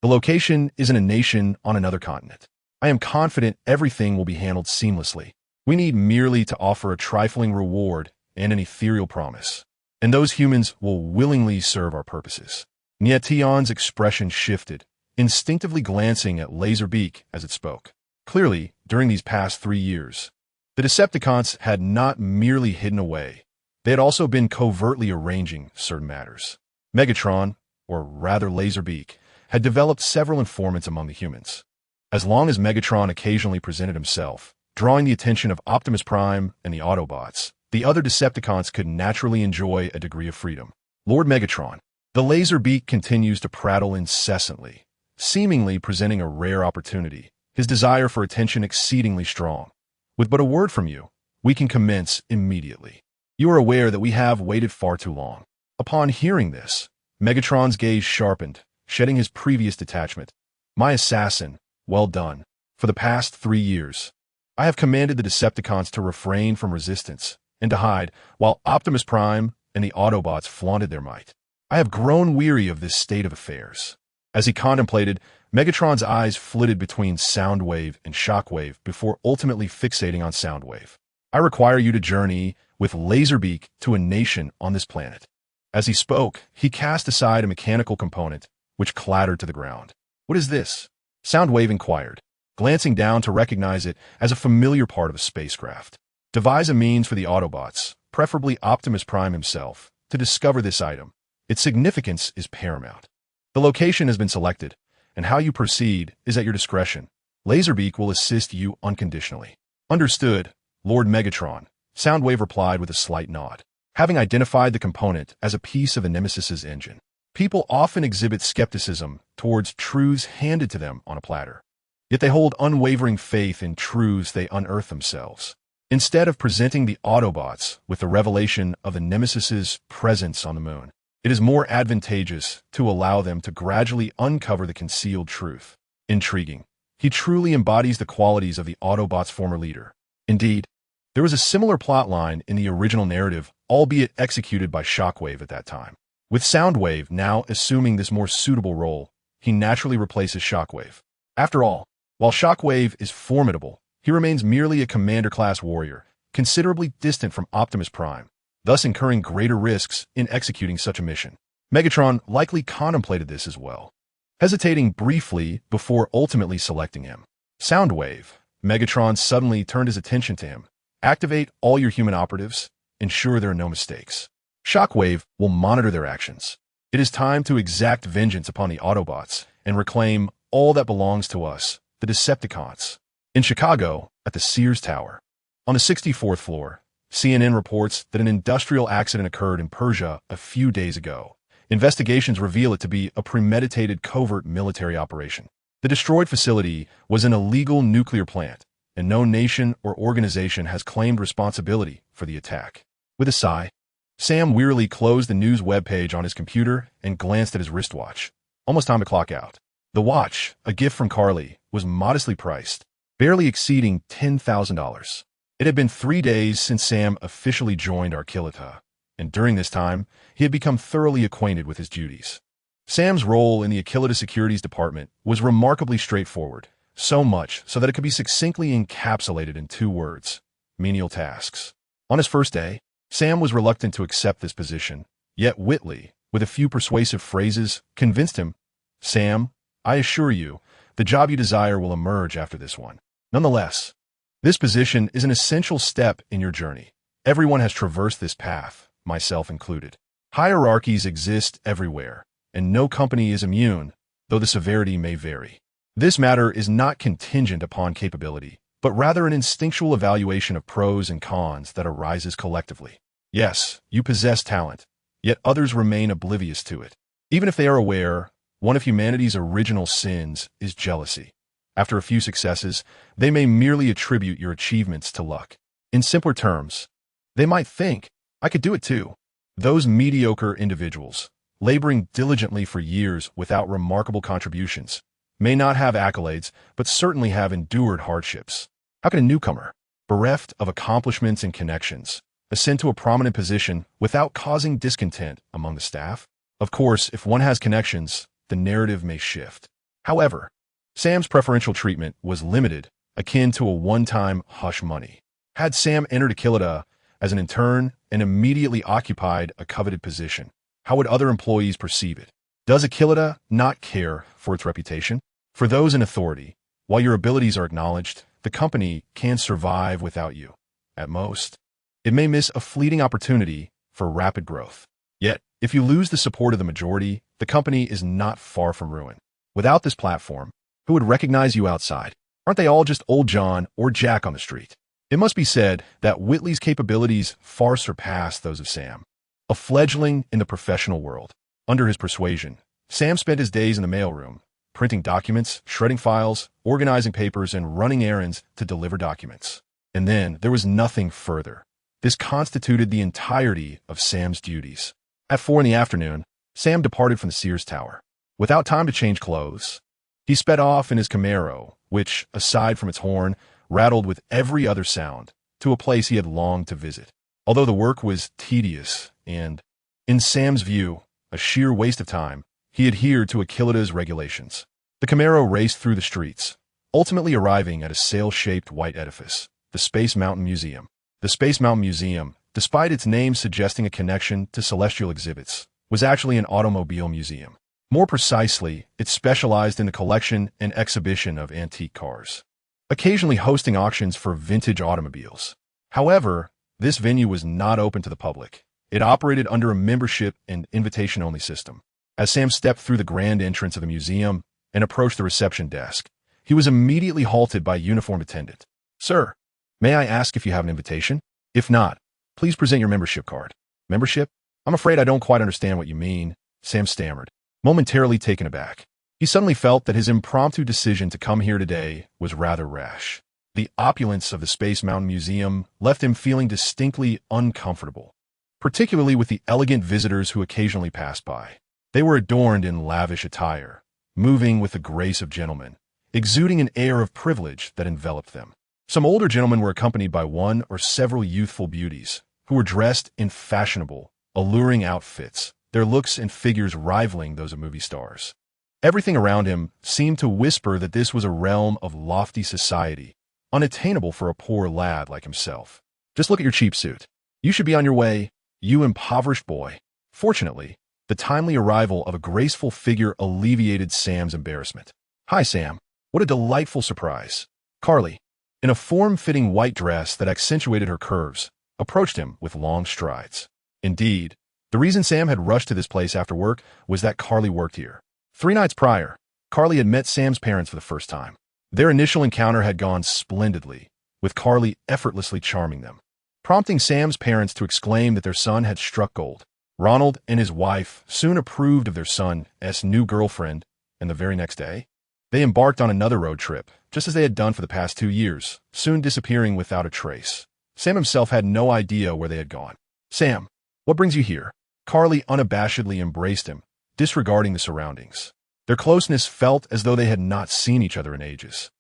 The location isn't a nation on another continent. I am confident everything will be handled seamlessly. We need merely to offer a trifling reward and an ethereal promise. And those humans will willingly serve our purposes. Nie Tian's expression shifted, instinctively glancing at Laserbeak as it spoke. Clearly, during these past 3 years, the Decepticons had not merely hidden away. They had also been covertly arranging certain matters. Megatron, or rather Laserbeak, had developed several informants among the humans. As long as Megatron occasionally presented himself, drawing the attention of Optimus Prime and the Autobots, the other Decepticons could naturally enjoy a degree of freedom. Lord Megatron, the Laserbeak continues to prattle incessantly, seemingly presenting a rare opportunity, his desire for attention exceedingly strong. With but a word from you, we can commence immediately. You are aware that we have waited far too long. Upon hearing this, Megatron's gaze sharpened, shedding his previous detachment. My assassin, well done. For the past 3 years, I have commanded the Decepticons to refrain from resistance and to hide, while Optimus Prime and the Autobots flaunted their might. I have grown weary of this state of affairs. As he contemplated, Megatron's eyes flitted between Soundwave and Shockwave before ultimately fixating on Soundwave. I require you to journey with Laserbeak to a nation on this planet. As he spoke, he cast aside a mechanical component, which clattered to the ground. What is this? Soundwave inquired, glancing down to recognize it as a familiar part of a spacecraft. Devise a means for the Autobots, preferably Optimus Prime himself, to discover this item. Its significance is paramount. The location has been selected, and how you proceed is at your discretion. Laserbeak will assist you unconditionally. Understood, Lord Megatron, Soundwave replied with a slight nod. Having identified the component as a piece of the Nemesis's engine, people often exhibit skepticism towards truths handed to them on a platter. Yet they hold unwavering faith in truths they unearth themselves. Instead of presenting the Autobots with the revelation of the Nemesis's presence on the moon, it is more advantageous to allow them to gradually uncover the concealed truth. Intriguing. He truly embodies the qualities of the Autobots' former leader. Indeed, there was a similar plotline in the original narrative, albeit executed by Shockwave at that time. With Soundwave now assuming this more suitable role, he naturally replaces Shockwave. After all, while Shockwave is formidable, he remains merely a commander-class warrior, considerably distant from Optimus Prime, thus incurring greater risks in executing such a mission. Megatron likely contemplated this as well, hesitating briefly before ultimately selecting him. Soundwave, Megatron suddenly turned his attention to him. Activate all your human operatives. Ensure there are no mistakes. Shockwave will monitor their actions. It is time to exact vengeance upon the Autobots and reclaim all that belongs to us, the Decepticons. In Chicago, at the Sears Tower, on the 64th floor, CNN reports that an industrial accident occurred in Persia a few days ago. Investigations reveal it to be a premeditated covert military operation. The destroyed facility was an illegal nuclear plant, and no nation or organization has claimed responsibility for the attack. With a sigh, Sam wearily closed the news webpage on his computer and glanced at his wristwatch. Almost time to clock out. The watch, a gift from Carly, was modestly priced, barely exceeding $10,000. It had been 3 days since Sam officially joined Archilita, and during this time, he had become thoroughly acquainted with his duties. Sam's role in the Archilita Securities Department was remarkably straightforward, so much so that it could be succinctly encapsulated in 2 words: menial tasks. On his first day, Sam was reluctant to accept this position, yet Whitley, with a few persuasive phrases, convinced him, "Sam, I assure you, the job you desire will emerge after this one. Nonetheless, this position is an essential step in your journey. Everyone has traversed this path, myself included. Hierarchies exist everywhere, and no company is immune, though the severity may vary. This matter is not contingent upon capability, but rather an instinctual evaluation of pros and cons that arises collectively. Yes, you possess talent, yet others remain oblivious to it. Even if they are aware, one of humanity's original sins is jealousy. After a few successes, they may merely attribute your achievements to luck. In simpler terms, they might think, I could do it too. Those mediocre individuals, laboring diligently for years without remarkable contributions, may not have accolades, but certainly have endured hardships. How can a newcomer, bereft of accomplishments and connections, ascend to a prominent position without causing discontent among the staff? Of course, if one has connections, the narrative may shift. However, Sam's preferential treatment was limited, akin to a one-time hush money. Had Sam entered Aquilida as an intern and immediately occupied a coveted position, how would other employees perceive it? Does Aquilida not care for its reputation? For those in authority, while your abilities are acknowledged, the company can survive without you. At most, it may miss a fleeting opportunity for rapid growth. Yet, if you lose the support of the majority, the company is not far from ruin. Without this platform, who would recognize you outside? Aren't they all just old John or Jack on the street? It must be said that Whitley's capabilities far surpassed those of Sam. A fledgling in the professional world. Under his persuasion, Sam spent his days in the mailroom, printing documents, shredding files, organizing papers, and running errands to deliver documents. And then there was nothing further. This constituted the entirety of Sam's duties. At 4 in the afternoon, Sam departed from the Sears Tower. Without time to change clothes, he sped off in his Camaro, which, aside from its horn, rattled with every other sound, to a place he had longed to visit. Although the work was tedious and, in Sam's view, a sheer waste of time, he adhered to Aquilida's regulations. The Camaro raced through the streets, ultimately arriving at a sail-shaped white edifice, the Space Mountain Museum. The Space Mountain Museum, despite its name suggesting a connection to celestial exhibits, was actually an automobile museum. More precisely, it specialized in the collection and exhibition of antique cars, occasionally hosting auctions for vintage automobiles. However, this venue was not open to the public. It operated under a membership and invitation-only system. As Sam stepped through the grand entrance of the museum and approached the reception desk, he was immediately halted by a uniformed attendant. "Sir, may I ask if you have an invitation? If not, please present your membership card." "Membership? I'm afraid I don't quite understand what you mean," Sam stammered, momentarily taken aback. He suddenly felt that his impromptu decision to come here today was rather rash. The opulence of the Space Mountain Museum left him feeling distinctly uncomfortable, particularly with the elegant visitors who occasionally passed by. They were adorned in lavish attire, moving with the grace of gentlemen, exuding an air of privilege that enveloped them. Some older gentlemen were accompanied by one or several youthful beauties, who were dressed in fashionable, alluring outfits, their looks and figures rivaling those of movie stars. Everything around him seemed to whisper that this was a realm of lofty society, unattainable for a poor lad like himself. "Just look at your cheap suit. You should be on your way, you impoverished boy." Fortunately, the timely arrival of a graceful figure alleviated Sam's embarrassment. "Hi, Sam. What a delightful surprise." Carly, in a form-fitting white dress that accentuated her curves, approached him with long strides. Indeed, the reason Sam had rushed to this place after work was that Carly worked here. 3 nights prior, Carly had met Sam's parents for the first time. Their initial encounter had gone splendidly, with Carly effortlessly charming them, prompting Sam's parents to exclaim that their son had struck gold. Ronald and his wife soon approved of their son's new girlfriend, and the very next day, they embarked on another road trip, just as they had done for the past 2 years, soon disappearing without a trace. Sam himself had no idea where they had gone. "Sam, what brings you here?" Carly unabashedly embraced him, disregarding the surroundings. Their closeness felt as though they had not seen each other in ages,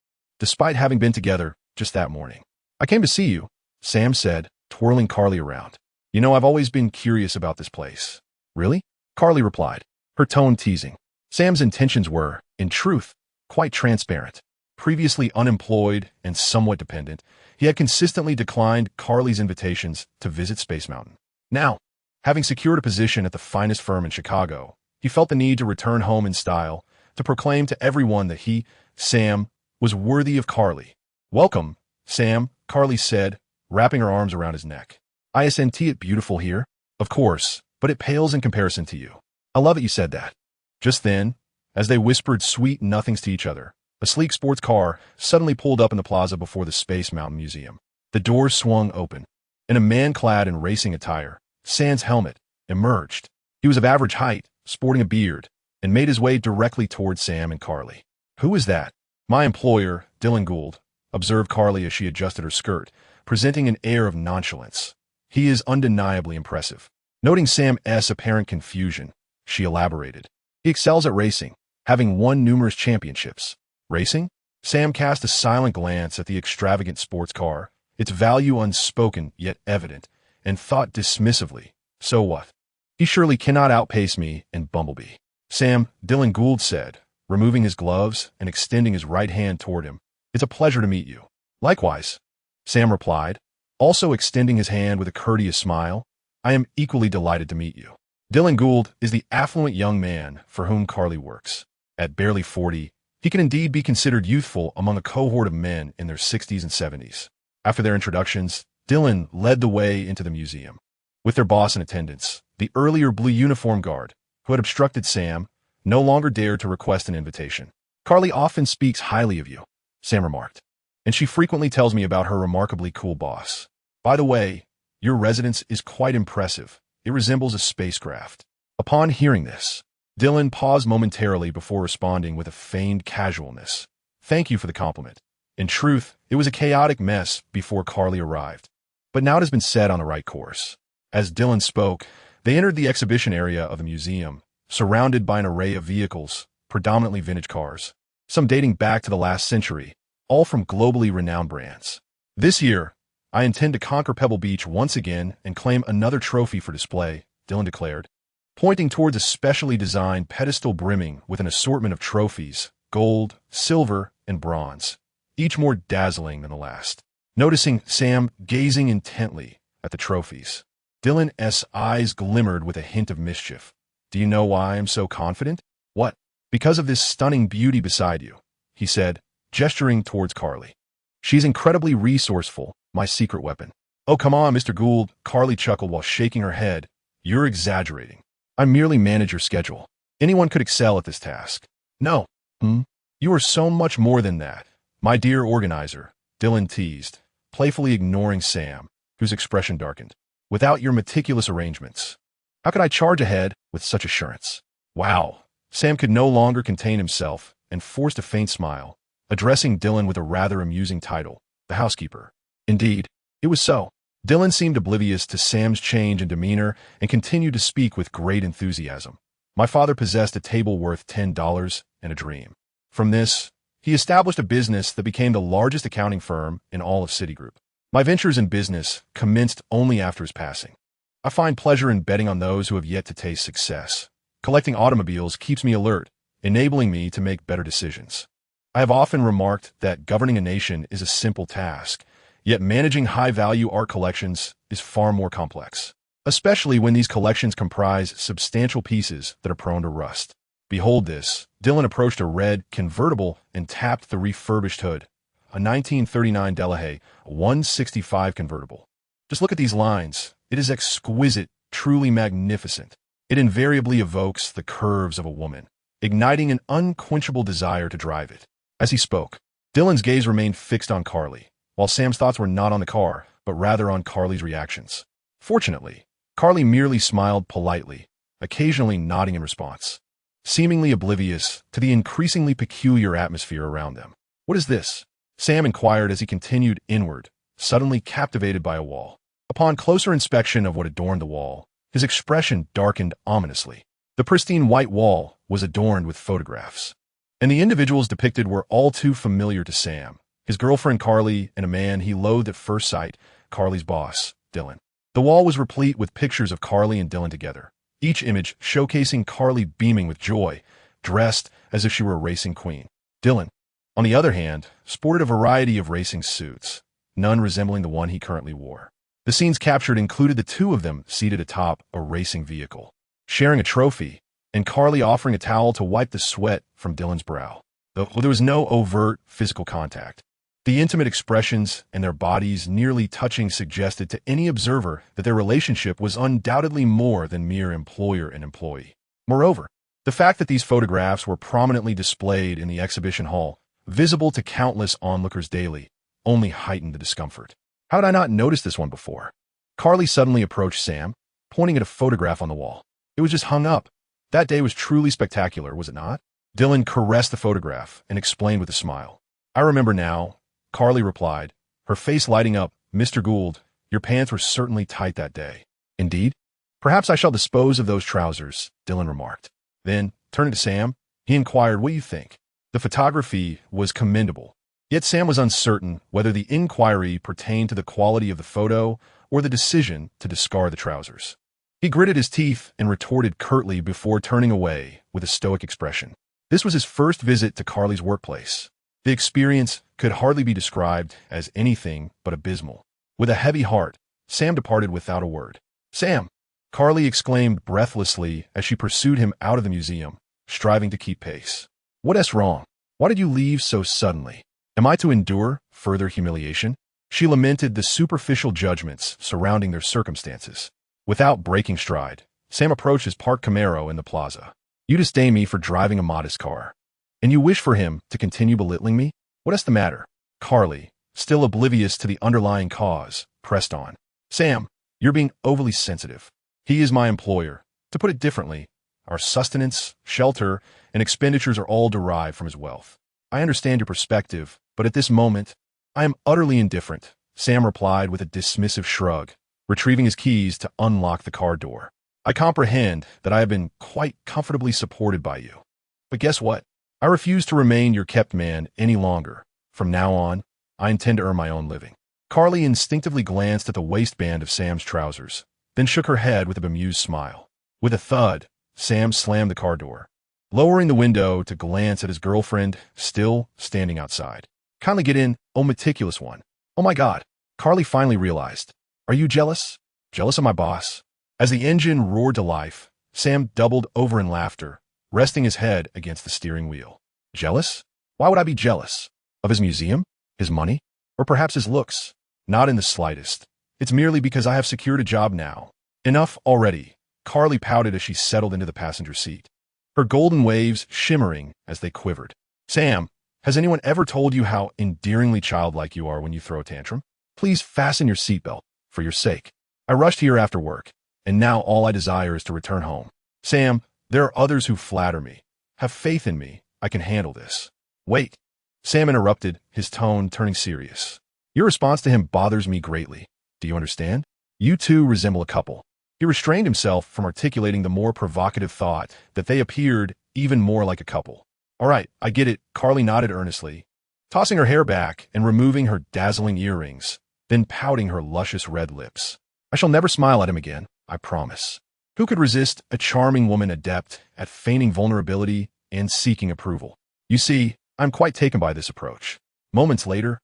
despite having been together just that morning. "I came to see you," Sam said, twirling Carly around. "You know, I've always been curious about this place." "Really?" Carly replied, her tone teasing. Sam's intentions were, in truth, quite transparent. Previously unemployed and somewhat dependent, he had consistently declined Carly's invitations to visit Space Mountain. Now, having secured a position at the finest firm in Chicago, he felt the need to return home in style, to proclaim to everyone that he, Sam, was worthy of Carly. "Welcome, Sam," Carly said, wrapping her arms around his neck. "Isn't it beautiful here?" "Of course, but it pales in comparison to you." "I love that you said that." Just then, as they whispered sweet nothings to each other, a sleek sports car suddenly pulled up in the plaza before the Space Mountain Museum. The doors swung open, and a man clad in racing attire, sans helmet, emerged. He was of average height, sporting a beard, and made his way directly toward Sam and Carly. "Who is that?" "My employer, Dylan Gould," observed Carly as she adjusted her skirt, presenting an air of nonchalance. "He is undeniably impressive." Noting Sam's apparent confusion, she elaborated. "He excels at racing, having won numerous championships." "Racing?" Sam cast a silent glance at the extravagant sports car, its value unspoken yet evident, and thought dismissively, "So what? He surely cannot outpace me and Bumblebee." "Sam," Dylan Gould said, removing his gloves and extending his right hand toward him. "It's a pleasure to meet you." "Likewise," Sam replied, also extending his hand with a courteous smile. "I am equally delighted to meet you." Dylan Gould is the affluent young man for whom Carly works. At barely 40, he can indeed be considered youthful among a cohort of men in their 60s and 70s. After their introductions, Dylan led the way into the museum. With their boss in attendance, the earlier blue uniform guard, who had obstructed Sam, no longer dared to request an invitation. "Carly often speaks highly of you," Sam remarked, "and she frequently tells me about her remarkably cool boss. By the way, your residence is quite impressive. It resembles a spacecraft." Upon hearing this, Dylan paused momentarily before responding with a feigned casualness. "Thank you for the compliment. In truth, it was a chaotic mess before Carly arrived. But now it has been set on the right course." As Dylan spoke, they entered the exhibition area of the museum, surrounded by an array of vehicles, predominantly vintage cars, some dating back to the last century, all from globally renowned brands. "This year, I intend to conquer Pebble Beach once again and claim another trophy for display," Dylan declared, pointing towards a specially designed pedestal brimming with an assortment of trophies, gold, silver, and bronze, each more dazzling than the last. Noticing Sam gazing intently at the trophies, Dylan's eyes glimmered with a hint of mischief. "Do you know why I'm so confident?" "What?" "Because of this stunning beauty beside you," he said, gesturing towards Carly. "She's incredibly resourceful, my secret weapon." "Oh, come on, Mr. Gould," Carly chuckled while shaking her head. "You're exaggerating. I merely manage your schedule. Anyone could excel at this task." "No. You are so much more than that, my dear organizer," Dylan teased, playfully ignoring Sam, whose expression darkened. "Without your meticulous arrangements, how could I charge ahead with such assurance?" "Wow." Sam could no longer contain himself and forced a faint smile, addressing Dylan with a rather amusing title, "the housekeeper." Indeed, it was so. Dylan seemed oblivious to Sam's change in demeanor and continued to speak with great enthusiasm. "My father possessed a table worth $10 and a dream. From this, he established a business that became the largest accounting firm in all of Citigroup. My ventures in business commenced only after his passing. I find pleasure in betting on those who have yet to taste success. Collecting automobiles keeps me alert, enabling me to make better decisions. I have often remarked that governing a nation is a simple task, yet managing high-value art collections is far more complex, especially when these collections comprise substantial pieces that are prone to rust." Behold this. Dylan approached a red convertible and tapped the refurbished hood, a 1939 Delahaye 165 convertible. "Just look at these lines. It is exquisite, truly magnificent. It invariably evokes the curves of a woman, igniting an unquenchable desire to drive it." As he spoke, Dylan's gaze remained fixed on Carly, while Sam's thoughts were not on the car, but rather on Carly's reactions. Fortunately, Carly merely smiled politely, occasionally nodding in response, seemingly oblivious to the increasingly peculiar atmosphere around them. "What is this?" Sam inquired as he continued inward, suddenly captivated by a wall. Upon closer inspection of what adorned the wall, his expression darkened ominously. The pristine white wall was adorned with photographs, and the individuals depicted were all too familiar to Sam, his girlfriend Carly, and a man he loathed at first sight, Carly's boss, Dylan. The wall was replete with pictures of Carly and Dylan together, each image showcasing Carly beaming with joy, dressed as if she were a racing queen. Dylan, on the other hand, sported a variety of racing suits, none resembling the one he currently wore. The scenes captured included the two of them seated atop a racing vehicle, sharing a trophy, and Carly offering a towel to wipe the sweat from Dylan's brow. Though there was no overt physical contact, the intimate expressions and their bodies nearly touching suggested to any observer that their relationship was undoubtedly more than mere employer and employee. Moreover, the fact that these photographs were prominently displayed in the exhibition hall, visible to countless onlookers daily, only heightened the discomfort. "How had I not noticed this one before?" Carly suddenly approached Sam, pointing at a photograph on the wall. "It was just hung up. That day was truly spectacular, was it not?" Dylan caressed the photograph and explained with a smile. "I remember now," Carly replied, her face lighting up. "Mr. Gould, your pants were certainly tight that day." "Indeed? Perhaps I shall dispose of those trousers," Dylan remarked. Then, turning to Sam, he inquired, "What do you think?" The photography was commendable, yet Sam was uncertain whether the inquiry pertained to the quality of the photo or the decision to discard the trousers. He gritted his teeth and retorted curtly before turning away with a stoic expression. This was his first visit to Carly's workplace. The experience could hardly be described as anything but abysmal. With a heavy heart, Sam departed without a word. "Sam!" Carly exclaimed breathlessly as she pursued him out of the museum, striving to keep pace. "What is wrong? Why did you leave so suddenly? Am I to endure further humiliation?" She lamented the superficial judgments surrounding their circumstances. Without breaking stride, Sam approached his parked Camaro in the plaza. "You disdain me for driving a modest car, and you wish for him to continue belittling me? What is the matter?" Carly, still oblivious to the underlying cause, pressed on. "Sam, you're being overly sensitive. He is my employer. To put it differently, our sustenance, shelter, and expenditures are all derived from his wealth. I understand your perspective, but at this moment, I am utterly indifferent," Sam replied with a dismissive shrug, retrieving his keys to unlock the car door. "I comprehend that I have been quite comfortably supported by you. But guess what? I refuse to remain your kept man any longer. From now on, I intend to earn my own living." Carly instinctively glanced at the waistband of Sam's trousers, then shook her head with a bemused smile. With a thud, Sam slammed the car door, lowering the window to glance at his girlfriend, still standing outside. "Kindly get in, oh meticulous one." "Oh my God," Carly finally realized. "Are you jealous? Jealous of my boss?" As the engine roared to life, Sam doubled over in laughter, resting his head against the steering wheel. "Jealous? Why would I be jealous? Of his museum? His money? Or perhaps his looks? Not in the slightest. It's merely because I have secured a job now." "Enough already," Carly pouted as she settled into the passenger seat, her golden waves shimmering as they quivered. "Sam, has anyone ever told you how endearingly childlike you are when you throw a tantrum? Please fasten your seatbelt, for your sake. I rushed here after work, and now all I desire is to return home. Sam, there are others who flatter me. Have faith in me. I can handle this." "Wait," Sam interrupted, his tone turning serious. "Your response to him bothers me greatly. Do you understand? You two resemble a couple." He restrained himself from articulating the more provocative thought that they appeared even more like a couple. "All right, I get it," Carly nodded earnestly, tossing her hair back and removing her dazzling earrings, then pouting her luscious red lips. "I shall never smile at him again, I promise." Who could resist a charming woman adept at feigning vulnerability and seeking approval? "You see, I'm quite taken by this approach." Moments later,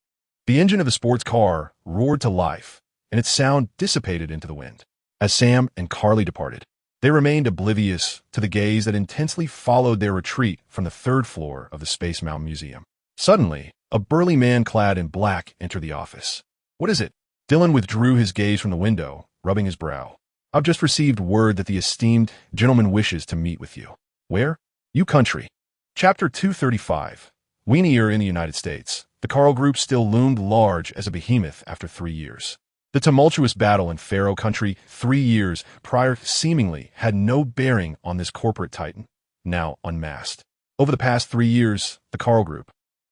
the engine of the sports car roared to life, and its sound dissipated into the wind. As Sam and Carly departed, they remained oblivious to the gaze that intensely followed their retreat from the third floor of the Space Mountain Museum. Suddenly, a burly man clad in black entered the office. "What is it?" Dylan withdrew his gaze from the window, rubbing his brow. "I've just received word that the esteemed gentleman wishes to meet with you." "Where?" "You country." Chapter 235. Weenier in the United States. The Carl Group still loomed large as a behemoth after 3 years. The tumultuous battle in Pharaoh country 3 years prior seemingly had no bearing on this corporate titan, now unmasked. Over the past 3 years, the Carl Group,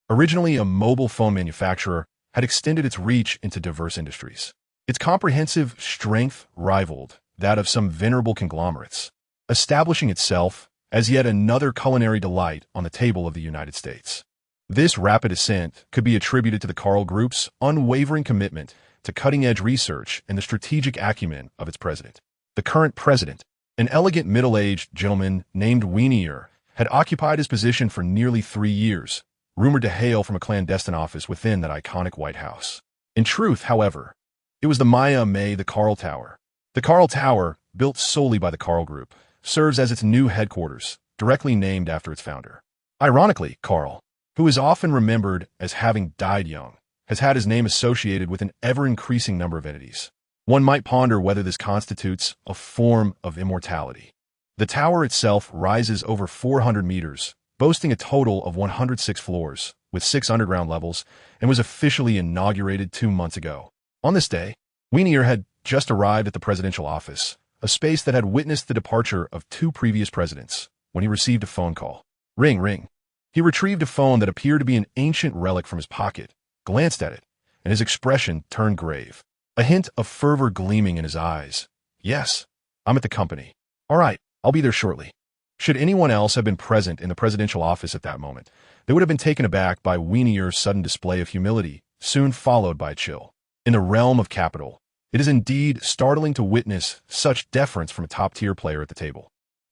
originally a mobile phone manufacturer, had extended its reach into diverse industries. Its comprehensive strength rivaled that of some venerable conglomerates, establishing itself as yet another culinary delight on the table of the United States. This rapid ascent could be attributed to the Carl Group's unwavering commitment to cutting-edge research and the strategic acumen of its president. The current president, an elegant middle-aged gentleman named Weenier, had occupied his position for nearly 3 years, rumored to hail from a clandestine office within that iconic White House. In truth, however, it was the Maya May the Carl Tower. The Carl Tower, built solely by the Carl Group, serves as its new headquarters, directly named after its founder. Ironically, Carl, who is often remembered as having died young, has had his name associated with an ever-increasing number of entities. One might ponder whether this constitutes a form of immortality. The tower itself rises over 400 meters, boasting a total of 106 floors, with 6 underground levels, and was officially inaugurated 2 months ago. On this day, Weenier had just arrived at the presidential office, a space that had witnessed the departure of 2 previous presidents, when he received a phone call. Ring, ring. He retrieved a phone that appeared to be an ancient relic from his pocket, glanced at it, and his expression turned grave, a hint of fervor gleaming in his eyes. "Yes, I'm at the company. All right, I'll be there shortly." Should anyone else have been present in the presidential office at that moment, they would have been taken aback by Weenier's sudden display of humility, soon followed by a chill. In the realm of capital, it is indeed startling to witness such deference from a top-tier player at the table.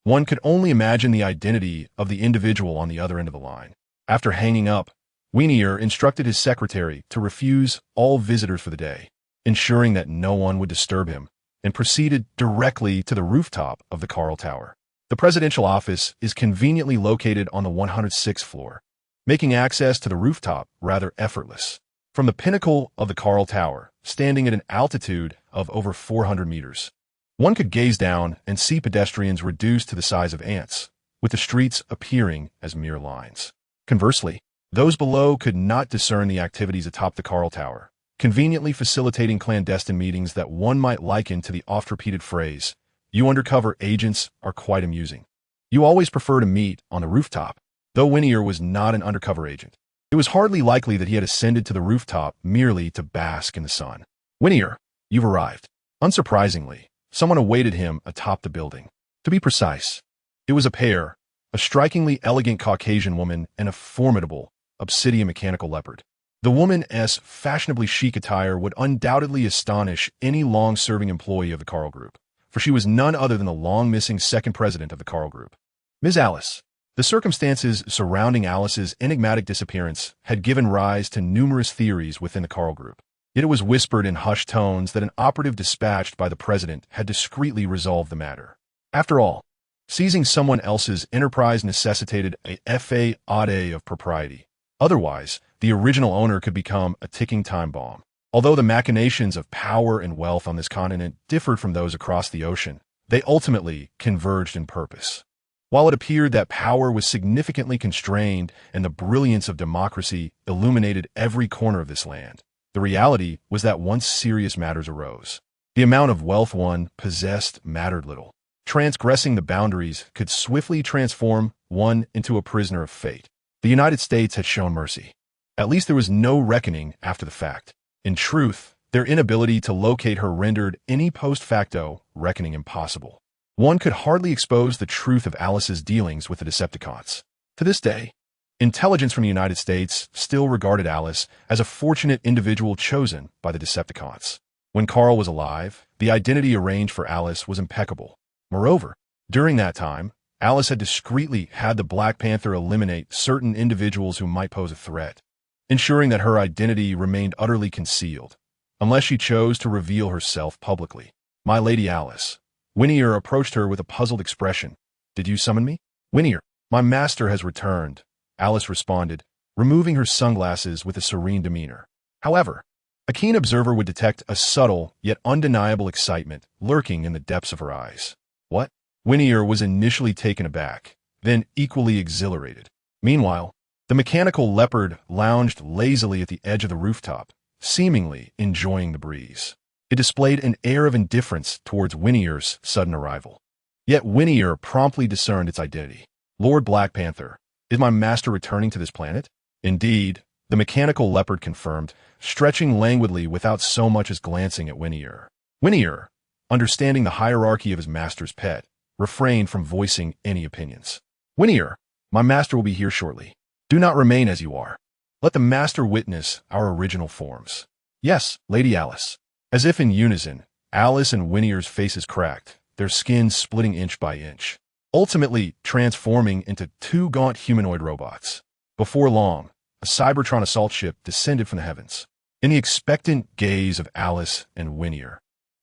One could only imagine the identity of the individual on the other end of the line. After hanging up, Weinier instructed his secretary to refuse all visitors for the day, ensuring that no one would disturb him, and proceeded directly to the rooftop of the Carl Tower. The presidential office is conveniently located on the 106th floor, making access to the rooftop rather effortless. From the pinnacle of the Carl Tower, standing at an altitude of over 400 meters, one could gaze down and see pedestrians reduced to the size of ants, with the streets appearing as mere lines. Conversely, those below could not discern the activities atop the Carl Tower, conveniently facilitating clandestine meetings that one might liken to the oft-repeated phrase, "You undercover agents are quite amusing." You always prefer to meet on the rooftop. Though Weinier was not an undercover agent, it was hardly likely that he had ascended to the rooftop merely to bask in the sun. "Weinier, you've arrived." Unsurprisingly, someone awaited him atop the building. To be precise, it was a pair, a strikingly elegant Caucasian woman and a formidable obsidian mechanical leopard. The woman's fashionably chic attire would undoubtedly astonish any long-serving employee of the Carl Group, for she was none other than the long-missing second president of the Carl Group. Ms. Alice. The circumstances surrounding Alice's enigmatic disappearance had given rise to numerous theories within the Carl Group. Yet it was whispered in hushed tones that an operative dispatched by the president had discreetly resolved the matter. After all, seizing someone else's enterprise necessitated a fa of propriety. Otherwise, the original owner could become a ticking time bomb. Although the machinations of power and wealth on this continent differed from those across the ocean, they ultimately converged in purpose. While it appeared that power was significantly constrained and the brilliance of democracy illuminated every corner of this land, the reality was that once serious matters arose, the amount of wealth one possessed mattered little. Transgressing the boundaries could swiftly transform one into a prisoner of fate. The United States had shown mercy. At least there was no reckoning after the fact. In truth, their inability to locate her rendered any post facto reckoning impossible. One could hardly expose the truth of Alice's dealings with the Decepticons. To this day, intelligence from the United States still regarded Alice as a fortunate individual chosen by the Decepticons. When Carl was alive, the identity arranged for Alice was impeccable. Moreover, during that time, Alice had discreetly had the Black Panther eliminate certain individuals who might pose a threat, ensuring that her identity remained utterly concealed, unless she chose to reveal herself publicly. "My Lady Alice." Weinier approached her with a puzzled expression. "Did you summon me?" "Weinier, my master has returned," Alice responded, removing her sunglasses with a serene demeanor. However, a keen observer would detect a subtle yet undeniable excitement lurking in the depths of her eyes. "What?" Weinier was initially taken aback, then equally exhilarated. Meanwhile, the mechanical leopard lounged lazily at the edge of the rooftop, seemingly enjoying the breeze. It displayed an air of indifference towards Weinier's sudden arrival. Yet Weinier promptly discerned its identity. "Lord Black Panther, is my master returning to this planet?" "Indeed," the mechanical leopard confirmed, stretching languidly without so much as glancing at Weinier. Weinier, understanding the hierarchy of his master's pet, refrained from voicing any opinions. "Weinier, my master will be here shortly. Do not remain as you are. Let the master witness our original forms." "Yes, Lady Alice." As if in unison, Alice and Weinier's faces cracked, their skins splitting inch by inch, ultimately transforming into two gaunt humanoid robots. Before long, a Cybertron assault ship descended from the heavens. In the expectant gaze of Alice and Weinier,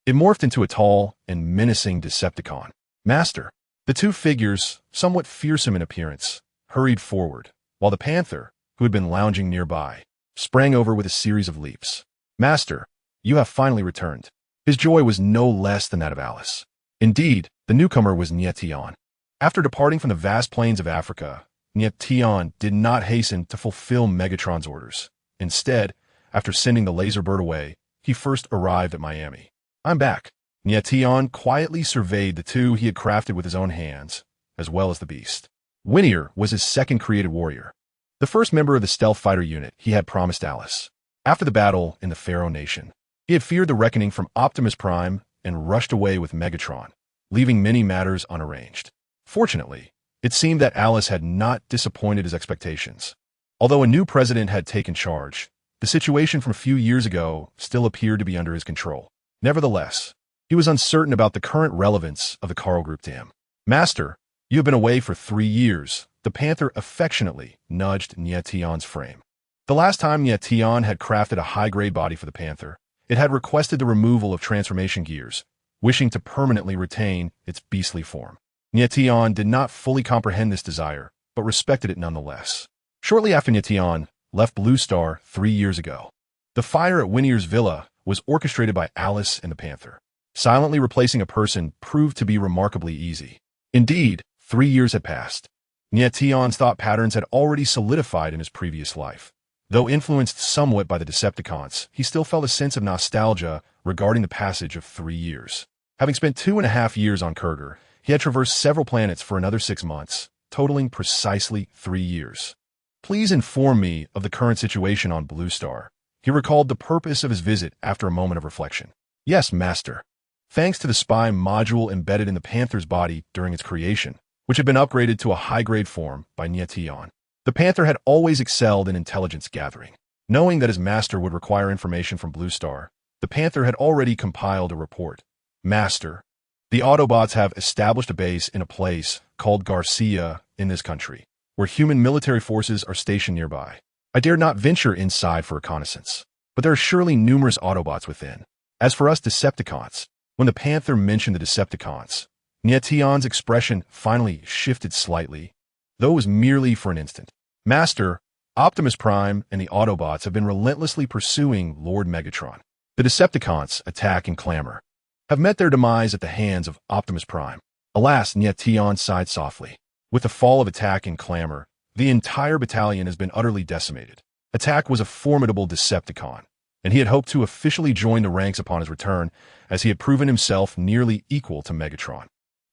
it morphed into a tall and menacing Decepticon. "Master." The two figures, somewhat fearsome in appearance, hurried forward, while the Panther, who had been lounging nearby, sprang over with a series of leaps. "Master, you have finally returned." His joy was no less than that of Alice. Indeed, the newcomer was Nie Tian. After departing from the vast plains of Africa, Nie Tian did not hasten to fulfill Megatron's orders. Instead, after sending the laser bird away, he first arrived at Miami. "I'm back." Nie Tian quietly surveyed the two he had crafted with his own hands, as well as the beast. Weinier was his second created warrior, the first member of the stealth fighter unit he had promised Alice. After the battle in the Pharaoh Nation, he had feared the reckoning from Optimus Prime and rushed away with Megatron, leaving many matters unarranged. Fortunately, it seemed that Alice had not disappointed his expectations. Although a new president had taken charge, the situation from a few years ago still appeared to be under his control. Nevertheless, he was uncertain about the current relevance of the Carl Group to him. "Master, You have been away for 3 years. The Panther affectionately nudged Nie Tian's frame. The last time Nie Tian had crafted a high-grade body for the Panther, it had requested the removal of transformation gears, wishing to permanently retain its beastly form. Nie Tian did not fully comprehend this desire, but respected it nonetheless. Shortly after Nie Tian left Blue Star 3 years ago, the fire at Winier's villa was orchestrated by Alice and the Panther. Silently replacing a person proved to be remarkably easy. Indeed, 3 years had passed. Nie Tian's thought patterns had already solidified in his previous life. Though influenced somewhat by the Decepticons, he still felt a sense of nostalgia regarding the passage of 3 years. Having spent 2.5 years on Kurger, he had traversed several planets for another 6 months, totaling precisely 3 years. Please inform me of the current situation on Blue Star. He recalled the purpose of his visit after a moment of reflection. Yes, Master. Thanks to the spy module embedded in the Panther's body during its creation, which had been upgraded to a high-grade form by Nie Tian, the Panther had always excelled in intelligence gathering. Knowing that his master would require information from Blue Star, the Panther had already compiled a report. Master, the Autobots have established a base in a place called Garcia in this country, where human military forces are stationed nearby. I dare not venture inside for reconnaissance, but there are surely numerous Autobots within. As for us Decepticons, when the Panther mentioned the Decepticons, Nie Tian's expression finally shifted slightly, though it was merely for an instant. Master, Optimus Prime and the Autobots have been relentlessly pursuing Lord Megatron. The Decepticons, attack and clamor, have met their demise at the hands of Optimus Prime. Alas, Nie Tian sighed softly. With the fall of Attack and Clamor, the entire battalion has been utterly decimated. Attack was a formidable Decepticon, and he had hoped to officially join the ranks upon his return, as he had proven himself nearly equal to Megatron.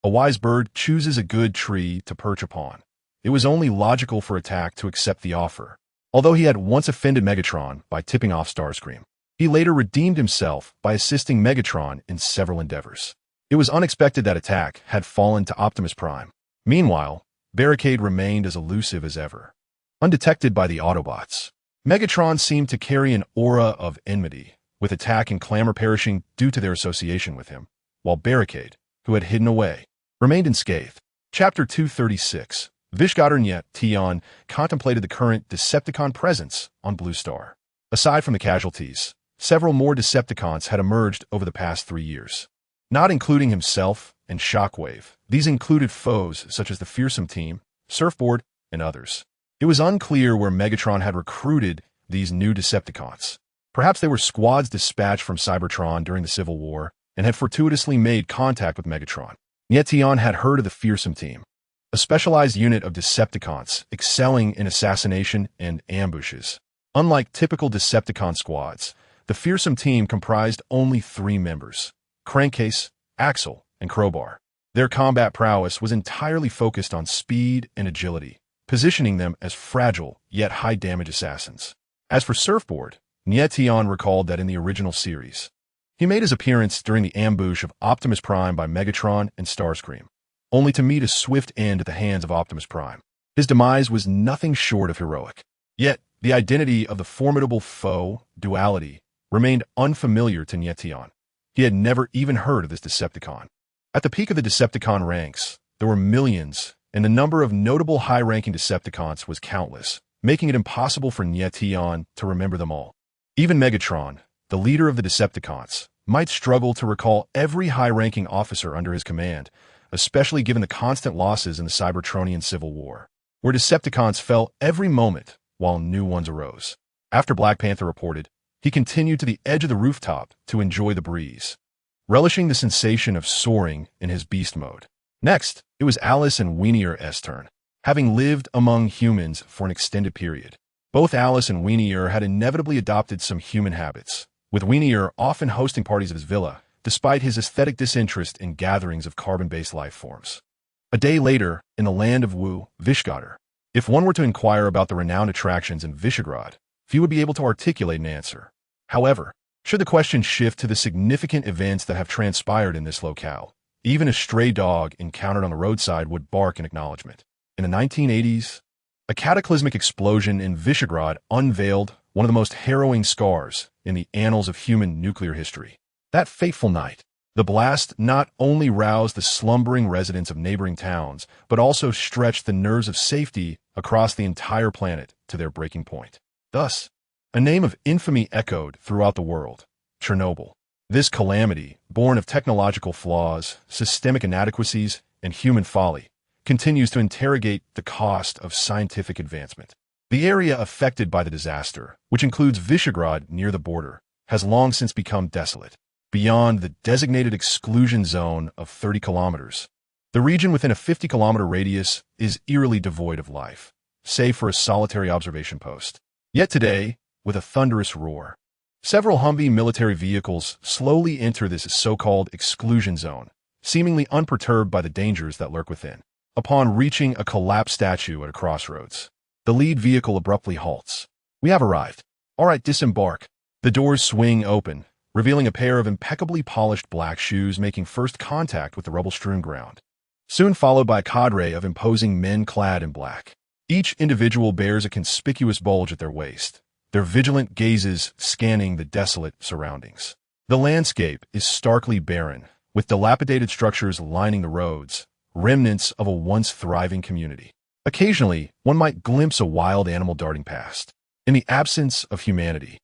A wise bird chooses a good tree to perch upon. It was only logical for Attack to accept the offer. Although he had once offended Megatron by tipping off Starscream, he later redeemed himself by assisting Megatron in several endeavors. It was unexpected that Attack had fallen to Optimus Prime. Meanwhile, Barricade remained as elusive as ever. Undetected by the Autobots, Megatron seemed to carry an aura of enmity, with Attack and Clamor perishing due to their association with him, while Barricade, who had hidden away, remained unscathed. Chapter 236. Vishgatter Nie Tian contemplated the current Decepticon presence on Blue Star. Aside from the casualties, several more Decepticons had emerged over the past 3 years. Not including himself and Shockwave, these included foes such as the Fearsome Team, Surfboard, and others. It was unclear where Megatron had recruited these new Decepticons. Perhaps they were squads dispatched from Cybertron during the Civil War and had fortuitously made contact with Megatron. Nie Tian had heard of the Fearsome Team, a specialized unit of Decepticons excelling in assassination and ambushes. Unlike typical Decepticon squads, the Fearsome Team comprised only 3 members: Crankcase, Axle, and Crowbar. Their combat prowess was entirely focused on speed and agility, positioning them as fragile yet high-damage assassins. As for Surfboard, Nie Tian recalled that in the original series, he made his appearance during the ambush of Optimus Prime by Megatron and Starscream, only to meet a swift end at the hands of Optimus Prime. His demise was nothing short of heroic. Yet, the identity of the formidable foe, Duality, remained unfamiliar to Nie Tian. He had never even heard of this Decepticon. At the peak of the Decepticon ranks, there were millions, and the number of notable high-ranking Decepticons was countless, making it impossible for Nie Tian to remember them all. Even Megatron, the leader of the Decepticons, might struggle to recall every high-ranking officer under his command, especially given the constant losses in the Cybertronian Civil War, where Decepticons fell every moment while new ones arose. After Black Panther reported, he continued to the edge of the rooftop to enjoy the breeze, relishing the sensation of soaring in his beast mode. Next, it was Alice and Weenier's turn. Having lived among humans for an extended period, both Alice and Weenier had inevitably adopted some human habits, with Weenier often hosting parties at his villa, despite his aesthetic disinterest in gatherings of carbon-based life forms. A day later, in the land of Wu, Vishgatter, if one were to inquire about the renowned attractions in Visegrad, few would be able to articulate an answer. However, should the question shift to the significant events that have transpired in this locale, even a stray dog encountered on the roadside would bark in acknowledgement. In the 1980s, a cataclysmic explosion in Visegrad unveiled one of the most harrowing scars in the annals of human nuclear history. That fateful night, The blast not only roused the slumbering residents of neighboring towns, but also stretched the nerves of safety across the entire planet to their breaking point. Thus, a name of infamy echoed throughout the world: Chernobyl. This calamity, born of technological flaws, systemic inadequacies, and human folly, continues to interrogate the cost of scientific advancement. The area affected by the disaster, which includes Visegrad near the border, has long since become desolate. Beyond the designated exclusion zone of 30 kilometers, the region within a 50-kilometer radius is eerily devoid of life, save for a solitary observation post. Yet today, with a thunderous roar, several Humvee military vehicles slowly enter this so-called exclusion zone, seemingly unperturbed by the dangers that lurk within. Upon reaching a collapsed statue at a crossroads, the lead vehicle abruptly halts. "We have arrived. All right, disembark." The doors swing open, revealing a pair of impeccably polished black shoes making first contact with the rubble-strewn ground, soon followed by a cadre of imposing men clad in black. Each individual bears a conspicuous bulge at their waist, their vigilant gazes scanning the desolate surroundings. The landscape is starkly barren, with dilapidated structures lining the roads, remnants of a once thriving community. Occasionally, one might glimpse a wild animal darting past. In the absence of humanity,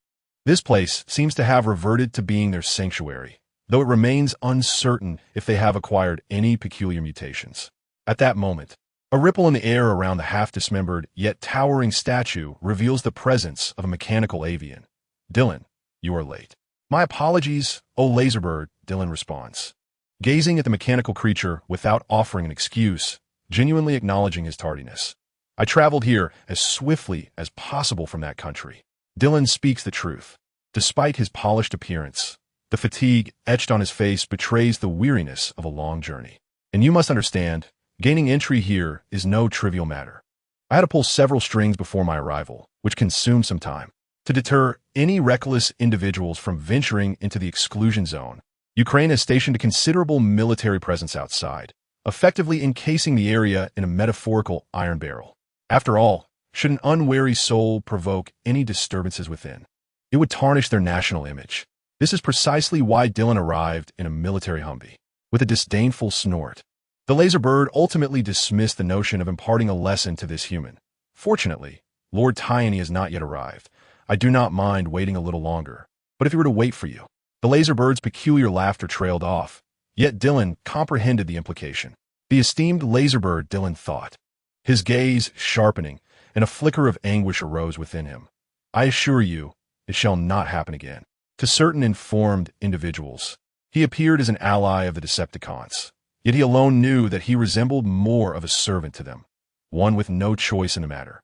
this place seems to have reverted to being their sanctuary, though it remains uncertain if they have acquired any peculiar mutations. At that moment, a ripple in the air around the half-dismembered yet towering statue reveals the presence of a mechanical avian. "Dylan, you are late." "My apologies, oh Laserbird," Dylan responds, gazing at the mechanical creature without offering an excuse, genuinely acknowledging his tardiness. "I traveled here as swiftly as possible from that country." Dylan speaks the truth. Despite his polished appearance, the fatigue etched on his face betrays the weariness of a long journey. "And you must understand, gaining entry here is no trivial matter. I had to pull several strings before my arrival, which consumed some time. To deter any reckless individuals from venturing into the exclusion zone, Ukraine has stationed a considerable military presence outside, effectively encasing the area in a metaphorical iron barrel. After all, should an unwary soul provoke any disturbances within, it would tarnish their national image. This is precisely why Dylan arrived in a military Humvee. With a disdainful snort, the Laserbird ultimately dismissed the notion of imparting a lesson to this human. "Fortunately, Lord Tiany has not yet arrived. I do not mind waiting a little longer. But if he were to wait for you..." The Laserbird's peculiar laughter trailed off, yet Dylan comprehended the implication. The esteemed Laserbird, Dylan thought, his gaze sharpening, and a flicker of anguish arose within him. "I assure you, it shall not happen again." To certain informed individuals, he appeared as an ally of the Decepticons, yet he alone knew that he resembled more of a servant to them, one with no choice in the matter.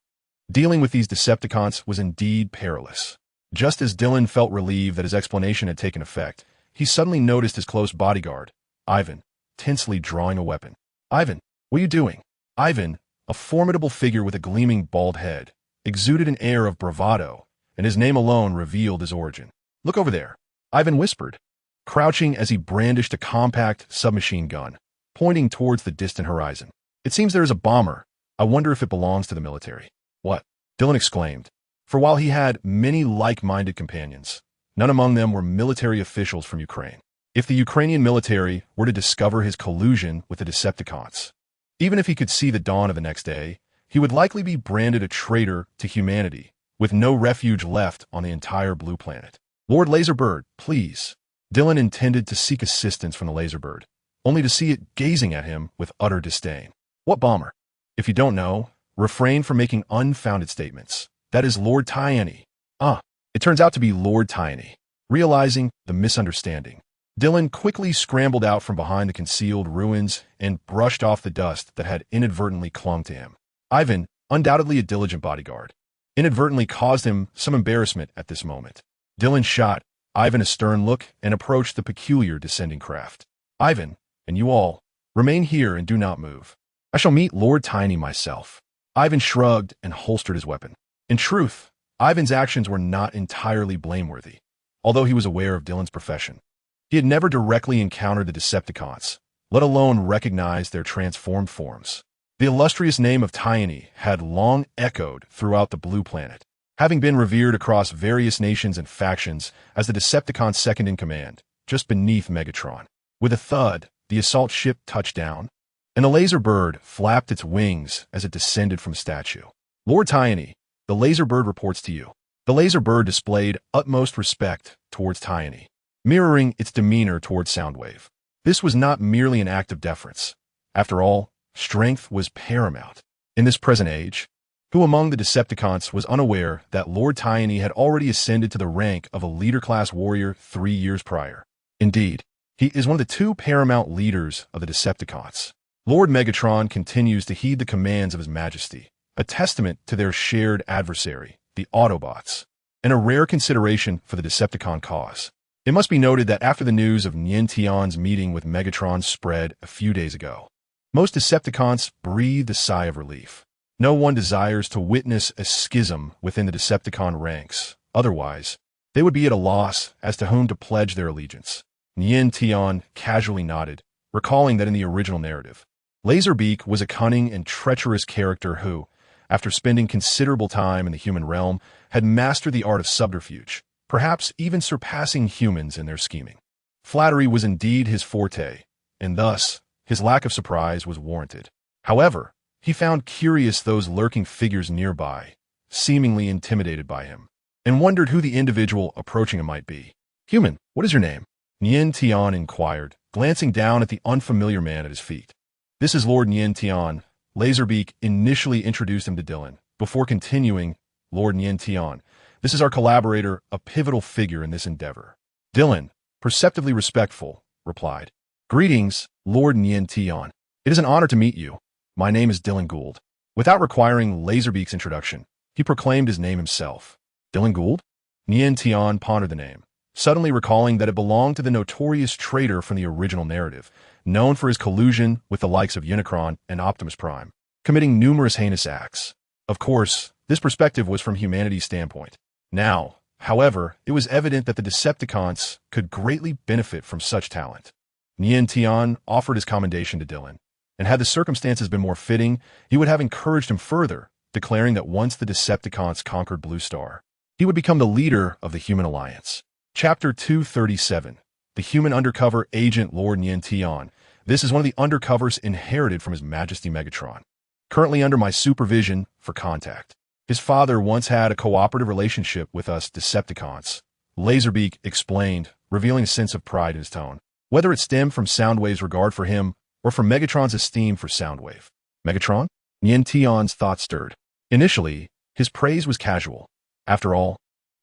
Dealing with these Decepticons was indeed perilous. Just as Dylan felt relieved that his explanation had taken effect, he suddenly noticed his close bodyguard, Ivan, tensely drawing a weapon. "Ivan, what are you doing?" Ivan, a formidable figure with a gleaming bald head, exuded an air of bravado, and his name alone revealed his origin. "Look over there," Ivan whispered, crouching as he brandished a compact submachine gun, pointing towards the distant horizon. "It seems there is a bomber. I wonder if it belongs to the military." "What?" Dylan exclaimed, for while he had many like-minded companions, none among them were military officials from Ukraine. If the Ukrainian military were to discover his collusion with the Decepticons, even if he could see the dawn of the next day, he would likely be branded a traitor to humanity, with no refuge left on the entire blue planet. "Lord Laserbird, please." Dylan intended to seek assistance from the Laserbird, only to see it gazing at him with utter disdain. "What bomber?" "If you don't know, refrain from making unfounded statements. That is Lord Tiany." "Ah, it turns out to be Lord Tiany." Realizing the misunderstanding, Dylan quickly scrambled out from behind the concealed ruins and brushed off the dust that had inadvertently clung to him. Ivan, undoubtedly a diligent bodyguard, inadvertently caused him some embarrassment at this moment. Dylan shot Ivan a stern look and approached the peculiar descending craft. "Ivan, and you all, remain here and do not move. I shall meet Lord Tiany myself." Ivan shrugged and holstered his weapon. In truth, Ivan's actions were not entirely blameworthy, although he was aware of Dylan's profession. He had never directly encountered the Decepticons, let alone recognized their transformed forms. The illustrious name of Tiany had long echoed throughout the blue planet, having been revered across various nations and factions as the Decepticon's second-in-command, just beneath Megatron. With a thud, the assault ship touched down, and the laser bird flapped its wings as it descended from the statue. Lord Tian, the laser bird reports to you. The laser bird displayed utmost respect towards Tian, mirroring its demeanor towards Soundwave. This was not merely an act of deference. After all, strength was paramount. In this present age, who among the Decepticons was unaware that Lord Tian had already ascended to the rank of a leader-class warrior 3 years prior? Indeed, he is one of the 2 paramount leaders of the Decepticons. Lord Megatron continues to heed the commands of His Majesty, a testament to their shared adversary, the Autobots, and a rare consideration for the Decepticon cause. It must be noted that after the news of Nie Tian's meeting with Megatron spread a few days ago, most Decepticons breathed a sigh of relief. No one desires to witness a schism within the Decepticon ranks. Otherwise, they would be at a loss as to whom to pledge their allegiance. Nie Tian casually nodded, recalling that in the original narrative, Laserbeak was a cunning and treacherous character who, after spending considerable time in the human realm, had mastered the art of subterfuge, perhaps even surpassing humans in their scheming. Flattery was indeed his forte, and thus, his lack of surprise was warranted. However, he found curious those lurking figures nearby, seemingly intimidated by him, and wondered who the individual approaching him might be. "Human, what is your name?" Nie Tian inquired, glancing down at the unfamiliar man at his feet. "This is Lord Nie Tian." Laserbeak initially introduced him to Dylan, before continuing, "Lord Nie Tian, this is our collaborator, a pivotal figure in this endeavor." Dylan, perceptively respectful, replied, "Greetings, Lord Nie Tian. It is an honor to meet you. My name is Dylan Gould." Without requiring Laserbeak's introduction, he proclaimed his name himself. "Dylan Gould?" Nie Tian pondered the name, suddenly recalling that it belonged to the notorious traitor from the original narrative, known for his collusion with the likes of Unicron and Optimus Prime, committing numerous heinous acts. Of course, this perspective was from humanity's standpoint. Now, however, it was evident that the Decepticons could greatly benefit from such talent. Nie Tian offered his commendation to Dylan, and had the circumstances been more fitting, he would have encouraged him further, declaring that once the Decepticons conquered Blue Star, he would become the leader of the Human Alliance. Chapter 237, The Human Undercover Agent Lord Nie Tian. This is one of the undercovers inherited from His Majesty Megatron, currently under my supervision for contact. His father once had a cooperative relationship with us Decepticons, Laserbeak explained, revealing a sense of pride in his tone, whether it stemmed from Soundwave's regard for him or from Megatron's esteem for Soundwave. Megatron? Nie Tian's thoughts stirred. Initially, his praise was casual. After all,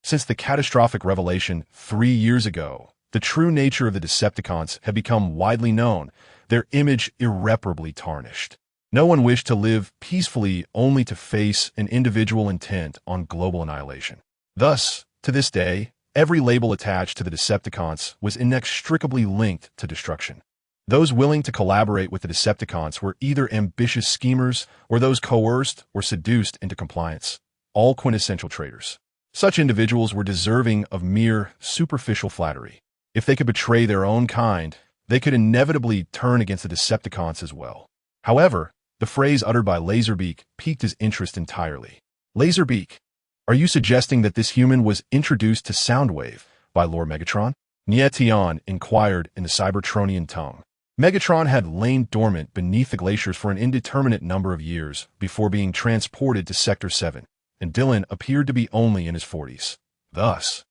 since the catastrophic revelation 3 years ago, the true nature of the Decepticons had become widely known, their image irreparably tarnished. No one wished to live peacefully only to face an individual intent on global annihilation. Thus, to this day, every label attached to the Decepticons was inextricably linked to destruction. Those willing to collaborate with the Decepticons were either ambitious schemers or those coerced or seduced into compliance, all quintessential traitors. Such individuals were deserving of mere superficial flattery. If they could betray their own kind, they could inevitably turn against the Decepticons as well. However, the phrase uttered by Laserbeak piqued his interest entirely. "Laserbeak, are you suggesting that this human was introduced to Soundwave by Lord Megatron?" Nie Tian inquired in the Cybertronian tongue. Megatron had lain dormant beneath the glaciers for an indeterminate number of years before being transported to Sector 7, and Dylan appeared to be only in his 40s. Thus,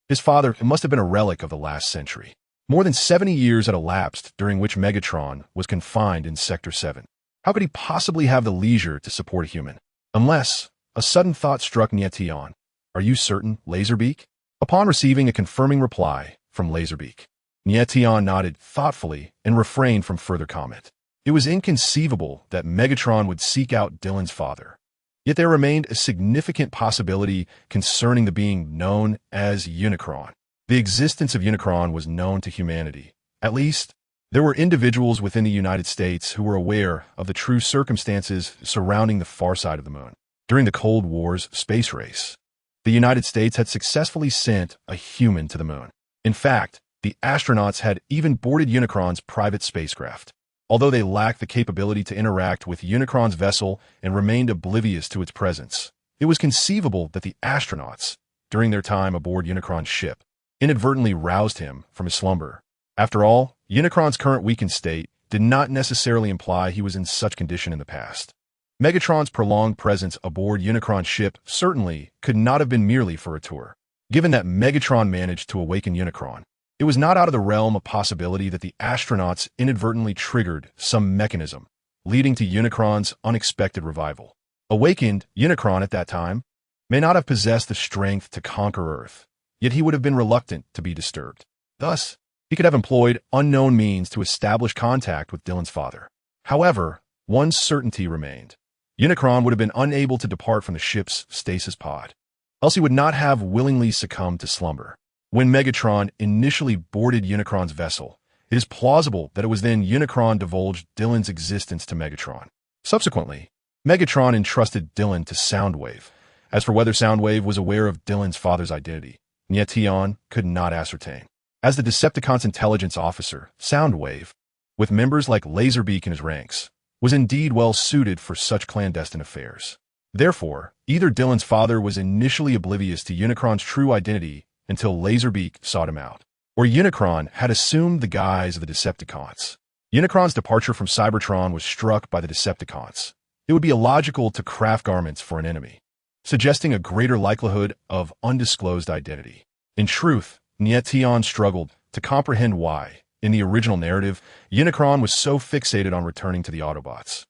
his father must have been a relic of the last century. More than 70 years had elapsed during which Megatron was confined in Sector 7. How could he possibly have the leisure to support a human? Unless, a sudden thought struck Nie Tian. "Are you certain, Laserbeak?" Upon receiving a confirming reply from Laserbeak, Nie Tian nodded thoughtfully and refrained from further comment. It was inconceivable that Megatron would seek out Dylan's father. Yet there remained a significant possibility concerning the being known as Unicron. The existence of Unicron was known to humanity. At least, there were individuals within the United States who were aware of the true circumstances surrounding the far side of the moon. During the Cold War's space race, the United States had successfully sent a human to the moon. In fact, the astronauts had even boarded Unicron's private spacecraft. Although they lacked the capability to interact with Unicron's vessel and remained oblivious to its presence, it was conceivable that the astronauts, during their time aboard Unicron's ship, inadvertently roused him from his slumber. After all, Unicron's current weakened state did not necessarily imply he was in such condition in the past. Megatron's prolonged presence aboard Unicron's ship certainly could not have been merely for a tour. Given that Megatron managed to awaken Unicron, it was not out of the realm of possibility that the astronauts inadvertently triggered some mechanism, leading to Unicron's unexpected revival. Awakened, Unicron at that time may not have possessed the strength to conquer Earth, yet he would have been reluctant to be disturbed. Thus, he could have employed unknown means to establish contact with Dylan's father. However, one certainty remained. Unicron would have been unable to depart from the ship's stasis pod, else he would not have willingly succumbed to slumber. When Megatron initially boarded Unicron's vessel, it is plausible that it was then Unicron divulged Dylan's existence to Megatron. Subsequently, Megatron entrusted Dylan to Soundwave. As for whether Soundwave was aware of Dylan's father's identity, Nie Tian could not ascertain. As the Decepticon's intelligence officer, Soundwave, with members like Laserbeak in his ranks, was indeed well suited for such clandestine affairs. Therefore, either Dylan's father was initially oblivious to Unicron's true identity until Laserbeak sought him out, or Unicron had assumed the guise of the Decepticons. Unicron's departure from Cybertron was struck by the Decepticons. It would be illogical to craft garments for an enemy, suggesting a greater likelihood of undisclosed identity. In truth, Nie Tian struggled to comprehend why, in the original narrative, Unicron was so fixated on returning to the Autobots.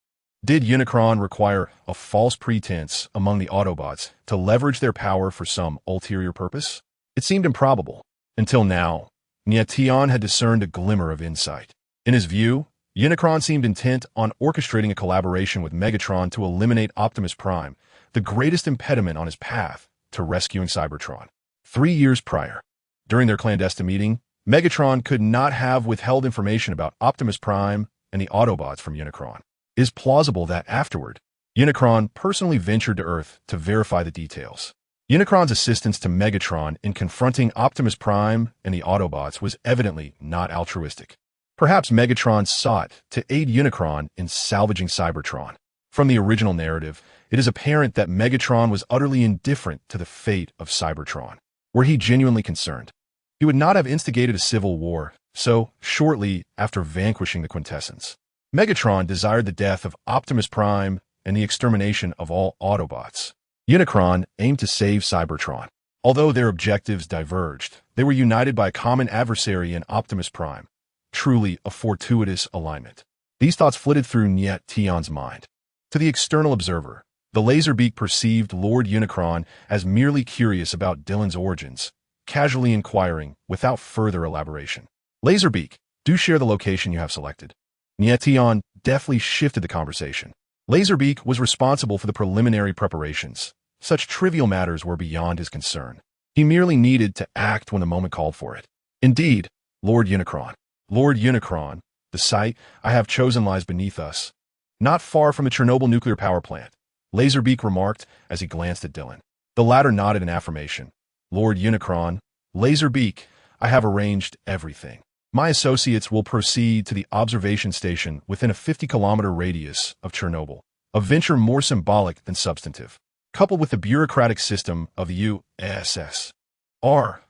Did Unicron require a false pretense among the Autobots to leverage their power for some ulterior purpose? It seemed improbable. Until now, Nie Tian had discerned a glimmer of insight. In his view, Unicron seemed intent on orchestrating a collaboration with Megatron to eliminate Optimus Prime, the greatest impediment on his path to rescuing Cybertron. 3 years prior, during their clandestine meeting, Megatron could not have withheld information about Optimus Prime and the Autobots from Unicron. It is plausible that afterward, Unicron personally ventured to Earth to verify the details. Unicron's assistance to Megatron in confronting Optimus Prime and the Autobots was evidently not altruistic. Perhaps Megatron sought to aid Unicron in salvaging Cybertron. From the original narrative, it is apparent that Megatron was utterly indifferent to the fate of Cybertron. Were he genuinely concerned, he would not have instigated a civil war so shortly after vanquishing the Quintessence. Megatron desired the death of Optimus Prime and the extermination of all Autobots. Unicron aimed to save Cybertron. Although their objectives diverged, they were united by a common adversary in Optimus Prime. Truly a fortuitous alignment. These thoughts flitted through Nie Tian's mind. To the external observer, the Laserbeak perceived Lord Unicron as merely curious about Dylan's origins, casually inquiring without further elaboration. Laserbeak, do share the location you have selected. Nie Tian deftly shifted the conversation. Laserbeak was responsible for the preliminary preparations. Such trivial matters were beyond his concern. He merely needed to act when the moment called for it. Indeed, Lord Unicron. Lord Unicron, the site I have chosen lies beneath us, not far from the Chernobyl nuclear power plant, Laserbeak remarked as he glanced at Dylan. The latter nodded in affirmation. Lord Unicron, Laserbeak, I have arranged everything. My associates will proceed to the observation station within a 50-kilometer radius of Chernobyl, a venture more symbolic than substantive. Coupled with the bureaucratic system of the USSR,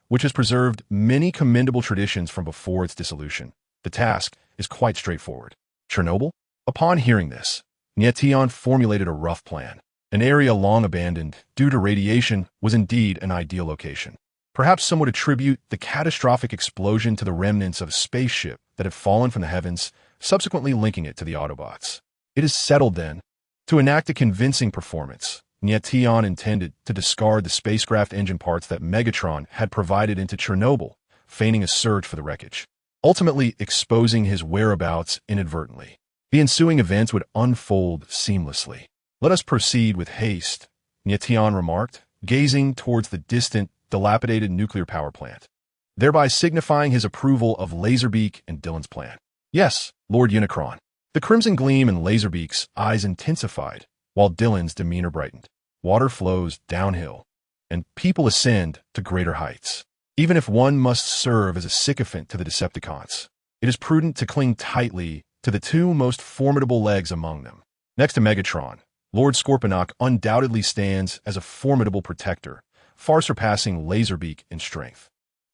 which has preserved many commendable traditions from before its dissolution, the task is quite straightforward. Chernobyl? Upon hearing this, Nie Tian formulated a rough plan. An area long abandoned due to radiation was indeed an ideal location. Perhaps some would attribute the catastrophic explosion to the remnants of a spaceship that had fallen from the heavens, subsequently linking it to the Autobots. It is settled then. To enact a convincing performance, Nie Tian intended to discard the spacecraft engine parts that Megatron had provided into Chernobyl, feigning a search for the wreckage, ultimately exposing his whereabouts inadvertently. The ensuing events would unfold seamlessly. Let us proceed with haste, Nie Tian remarked, gazing towards the distant, dilapidated nuclear power plant, thereby signifying his approval of Laserbeak and Dylan's plan. Yes, Lord Unicron. The crimson gleam in Laserbeak's eyes intensified, while Dylan's demeanor brightened. Water flows downhill, and people ascend to greater heights. Even if one must serve as a sycophant to the Decepticons, it is prudent to cling tightly to the two most formidable legs among them. Next to Megatron, Lord Scorponok undoubtedly stands as a formidable protector, far surpassing Laserbeak in strength.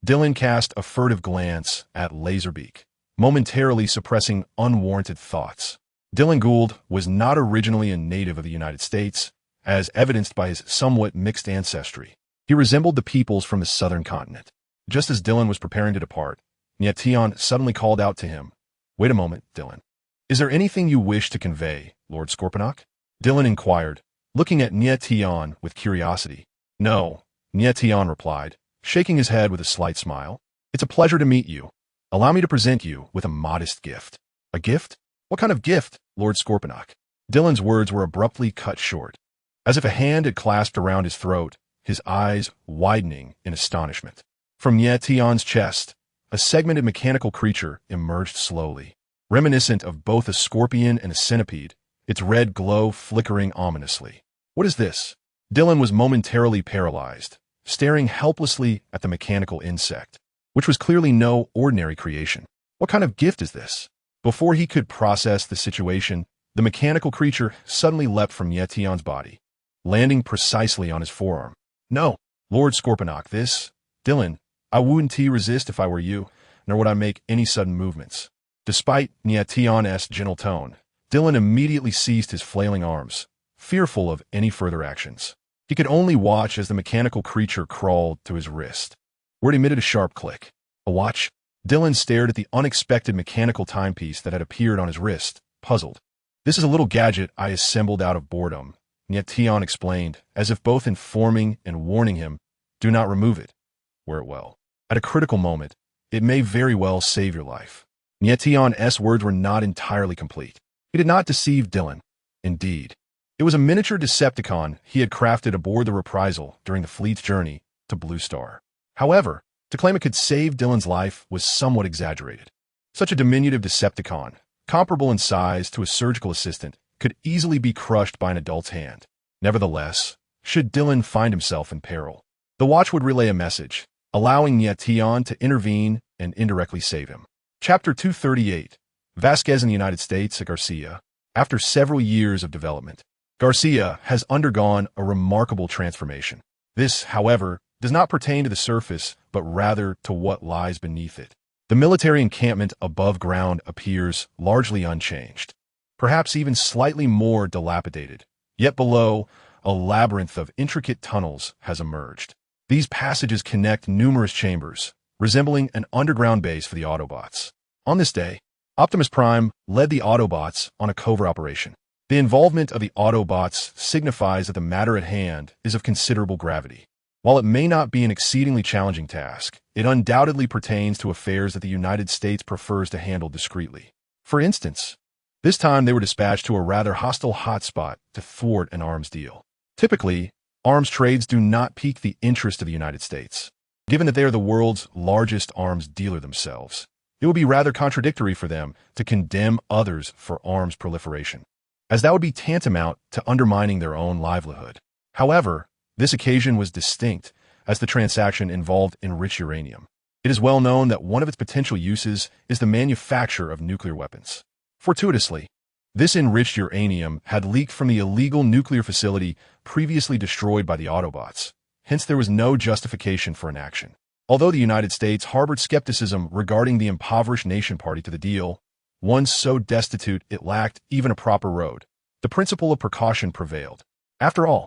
Dylan cast a furtive glance at Laserbeak, momentarily suppressing unwarranted thoughts. Dylan Gould was not originally a native of the United States, as evidenced by his somewhat mixed ancestry. He resembled the peoples from the southern continent. Just as Dylan was preparing to depart, Nie Tian suddenly called out to him, "Wait a moment, Dylan. Is there anything you wish to convey, Lord Scorponok?" Dylan inquired, looking at Nie Tian with curiosity. "No," Nie Tian replied, shaking his head with a slight smile. "It's a pleasure to meet you. Allow me to present you with a modest gift." "A gift? What kind of gift, Lord Scorponok?" Dylan's words were abruptly cut short. As if a hand had clasped around his throat, his eyes widening in astonishment. From Nie Tian's chest, a segmented mechanical creature emerged slowly. Reminiscent of both a scorpion and a centipede, its red glow flickering ominously. "What is this?" Dylan was momentarily paralyzed, staring helplessly at the mechanical insect, which was clearly no ordinary creation. "What kind of gift is this?" Before he could process the situation, the mechanical creature suddenly leapt from Nie Tian's body, landing precisely on his forearm. "No, Lord Scorponok, this..." "Dylan, I wouldn't resist if I were you, nor would I make any sudden movements." Despite Nie Tian's gentle tone, Dylan immediately seized his flailing arms, fearful of any further actions. He could only watch as the mechanical creature crawled to his wrist, where it emitted a sharp click. A watch? Dylan stared at the unexpected mechanical timepiece that had appeared on his wrist, puzzled. "This is a little gadget I assembled out of boredom," Nie Tian explained, as if both informing and warning him, "Do not remove it. Wear it well. At a critical moment, it may very well save your life." Nie Tian's words were not entirely complete. He did not deceive Dylan. Indeed, it was a miniature Decepticon he had crafted aboard the Reprisal during the fleet's journey to Blue Star. However, to claim it could save Dylan's life was somewhat exaggerated. Such a diminutive Decepticon, comparable in size to a surgical assistant, could easily be crushed by an adult's hand. Nevertheless, should Dylan find himself in peril, the watch would relay a message, allowing Nie Tian to intervene and indirectly save him. Chapter 238. Vasquez in the United States at Garcia. After several years of development, Garcia has undergone a remarkable transformation. This, however, does not pertain to the surface, but rather to what lies beneath it. The military encampment above ground appears largely unchanged, perhaps even slightly more dilapidated. Yet below, a labyrinth of intricate tunnels has emerged. These passages connect numerous chambers, resembling an underground base for the Autobots. On this day, Optimus Prime led the Autobots on a covert operation. The involvement of the Autobots signifies that the matter at hand is of considerable gravity. While it may not be an exceedingly challenging task, it undoubtedly pertains to affairs that the United States prefers to handle discreetly. For instance, this time they were dispatched to a rather hostile hotspot to thwart an arms deal. Typically, arms trades do not pique the interest of the United States, given that they are the world's largest arms dealer themselves. It would be rather contradictory for them to condemn others for arms proliferation, as that would be tantamount to undermining their own livelihood. However, this occasion was distinct, as the transaction involved enriched uranium. It is well known that one of its potential uses is the manufacture of nuclear weapons. Fortuitously, this enriched uranium had leaked from the illegal nuclear facility previously destroyed by the Autobots. Hence, there was no justification for an action. Although the United States harbored skepticism regarding the impoverished nation party to the deal, one so destitute it lacked even a proper road, the principle of precaution prevailed. After all,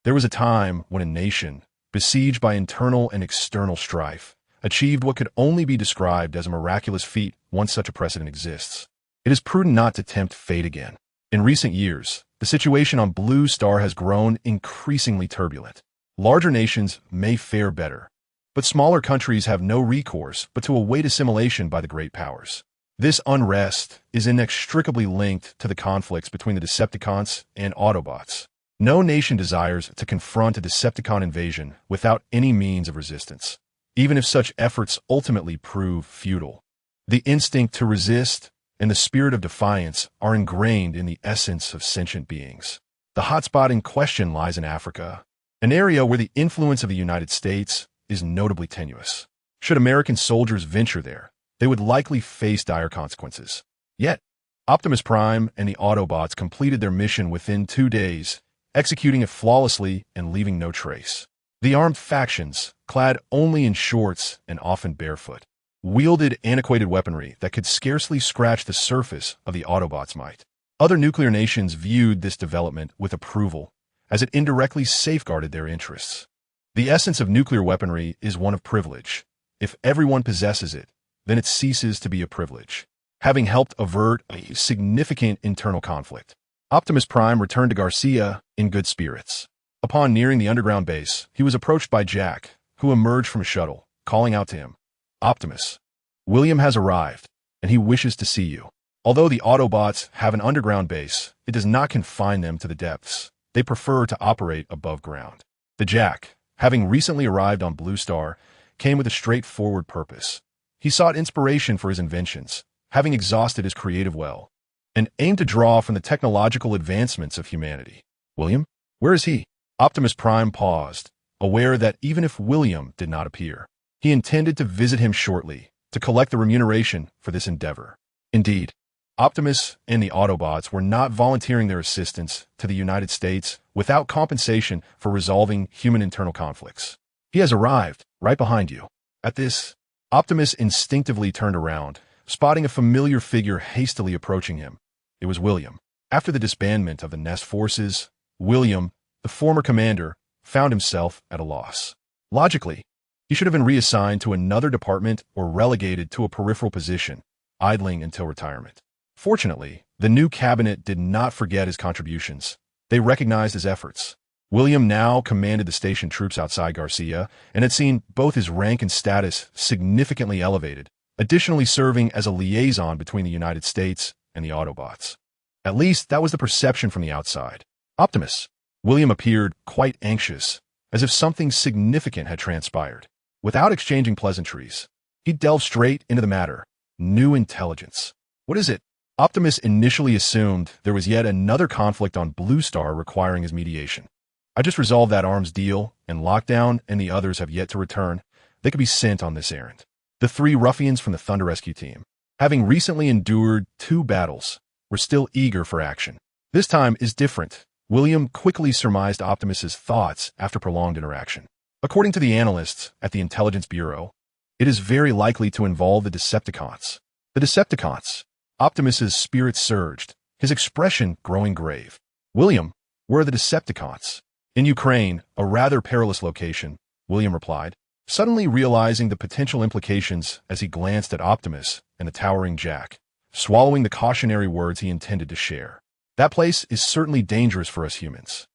there was a time when a nation, besieged by internal and external strife, achieved what could only be described as a miraculous feat once such a precedent exists. It is prudent not to tempt fate again. In recent years, the situation on Blue Star has grown increasingly turbulent. Larger nations may fare better, but smaller countries have no recourse but to await assimilation by the great powers. This unrest is inextricably linked to the conflicts between the Decepticons and Autobots. No nation desires to confront a Decepticon invasion without any means of resistance, even if such efforts ultimately prove futile. The instinct to resist and the spirit of defiance are ingrained in the essence of sentient beings. The hotspot in question lies in Africa, an area where the influence of the United States is notably tenuous. Should American soldiers venture there, they would likely face dire consequences. Yet, Optimus Prime and the Autobots completed their mission within 2 days, executing it flawlessly and leaving no trace. The armed factions, clad only in shorts and often barefoot, wielded antiquated weaponry that could scarcely scratch the surface of the Autobots' might. Other nuclear nations viewed this development with approval, as it indirectly safeguarded their interests. The essence of nuclear weaponry is one of privilege. If everyone possesses it, then it ceases to be a privilege, having helped avert a significant internal conflict. Optimus Prime returned to Garcia in good spirits. Upon nearing the underground base, he was approached by Jack, who emerged from a shuttle, calling out to him, "Optimus, William has arrived, and he wishes to see you." Although the Autobots have an underground base, it does not confine them to the depths. They prefer to operate above ground. The Jack, having recently arrived on Blue Star, came with a straightforward purpose. He sought inspiration for his inventions, having exhausted his creative well, and aimed to draw from the technological advancements of humanity. "William? Where is he?" Optimus Prime paused, aware that even if William did not appear, he intended to visit him shortly to collect the remuneration for this endeavor. Indeed, Optimus and the Autobots were not volunteering their assistance to the United States without compensation for resolving human internal conflicts. "He has arrived, right behind you." At this, Optimus instinctively turned around, spotting a familiar figure hastily approaching him. It was William. After the disbandment of the Nest forces, William, the former commander, found himself at a loss. Logically, he should have been reassigned to another department or relegated to a peripheral position, idling until retirement. Fortunately, the new cabinet did not forget his contributions. They recognized his efforts. William now commanded the station troops outside Garcia and had seen both his rank and status significantly elevated, additionally serving as a liaison between the United States and the Autobots. At least that was the perception from the outside. "Optimus." William appeared quite anxious, as if something significant had transpired. Without exchanging pleasantries, he delved straight into the matter. New intelligence. "What is it?" Optimus initially assumed there was yet another conflict on Blue Star requiring his mediation. "I just resolved that arms deal, and Lockdown and the others have yet to return. They could be sent on this errand." The three ruffians from the Thunder Rescue Team, having recently endured 2 battles, were still eager for action. This time is different. William quickly surmised Optimus's thoughts after prolonged interaction. According to the analysts at the Intelligence Bureau, it is very likely to involve the Decepticons. The Decepticons. Optimus's spirit surged, his expression growing grave. "William, where are the Decepticons?" "In Ukraine, a rather perilous location," William replied, suddenly realizing the potential implications as he glanced at Optimus and the towering Jack, swallowing the cautionary words he intended to share. "That place is certainly dangerous for us humans.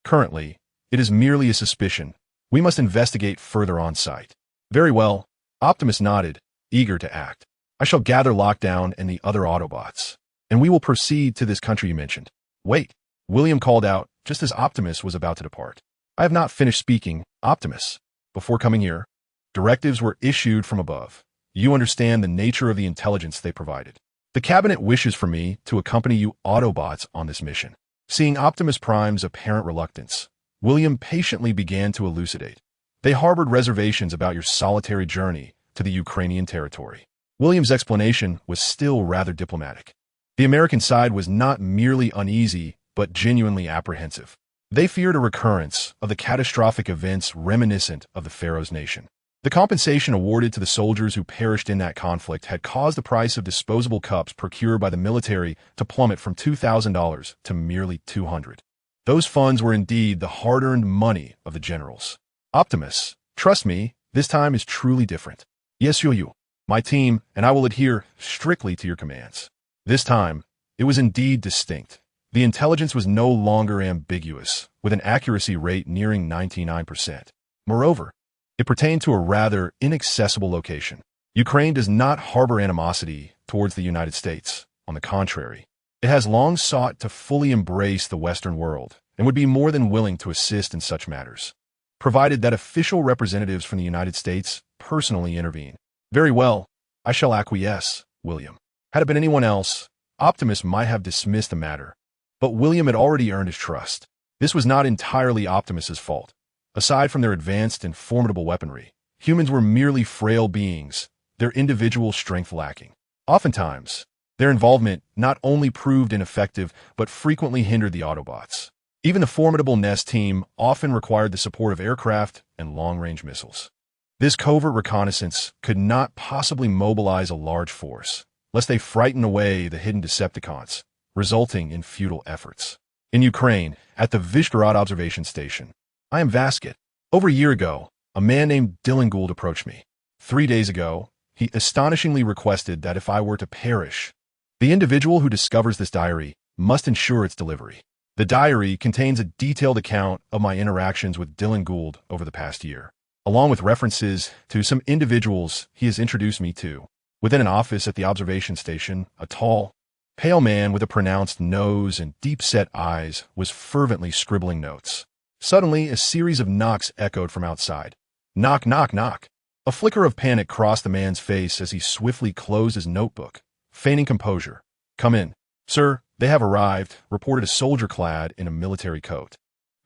Currently, it is merely a suspicion. We must investigate further on site." "Very well," Optimus nodded, eager to act. "I shall gather Lockdown and the other Autobots, and we will proceed to this country you mentioned." "Wait," William called out just as Optimus was about to depart. "I have not finished speaking, Optimus. Before coming here, directives were issued from above. You understand the nature of the intelligence they provided. The cabinet wishes for me to accompany you Autobots on this mission." Seeing Optimus Prime's apparent reluctance, William patiently began to elucidate. "They harbored reservations about your solitary journey to the Ukrainian territory." William's explanation was still rather diplomatic. The American side was not merely uneasy, but genuinely apprehensive. They feared a recurrence of the catastrophic events reminiscent of the Pharaoh's nation. The compensation awarded to the soldiers who perished in that conflict had caused the price of disposable cups procured by the military to plummet from $2,000 to merely $200. Those funds were indeed the hard-earned money of the generals. "Optimus, trust me, this time is truly different." "Yes, you. My team and I will adhere strictly to your commands." This time, it was indeed distinct. The intelligence was no longer ambiguous, with an accuracy rate nearing 99%. Moreover, it pertained to a rather inaccessible location. Ukraine does not harbor animosity towards the United States. On the contrary, it has long sought to fully embrace the Western world and would be more than willing to assist in such matters, provided that official representatives from the United States personally intervene. "Very well, I shall acquiesce, William." Had it been anyone else, Optimus might have dismissed the matter, but William had already earned his trust. This was not entirely Optimus's fault. Aside from their advanced and formidable weaponry, humans were merely frail beings, their individual strength lacking. Oftentimes, their involvement not only proved ineffective, but frequently hindered the Autobots. Even the formidable Nest team often required the support of aircraft and long-range missiles. This covert reconnaissance could not possibly mobilize a large force, lest they frighten away the hidden Decepticons, resulting in futile efforts. In Ukraine, at the Vyshgorod observation station, I am Vasket. Over a year ago, a man named Dylan Gould approached me. 3 days ago, he astonishingly requested that if I were to perish, the individual who discovers this diary must ensure its delivery. The diary contains a detailed account of my interactions with Dylan Gould over the past year, along with references to some individuals he has introduced me to. Within an office at the observation station, a tall, pale man with a pronounced nose and deep-set eyes was fervently scribbling notes. Suddenly, a series of knocks echoed from outside. Knock, knock, knock. A flicker of panic crossed the man's face as he swiftly closed his notebook, feigning composure. "Come in." "Sir, they have arrived," reported a soldier clad in a military coat.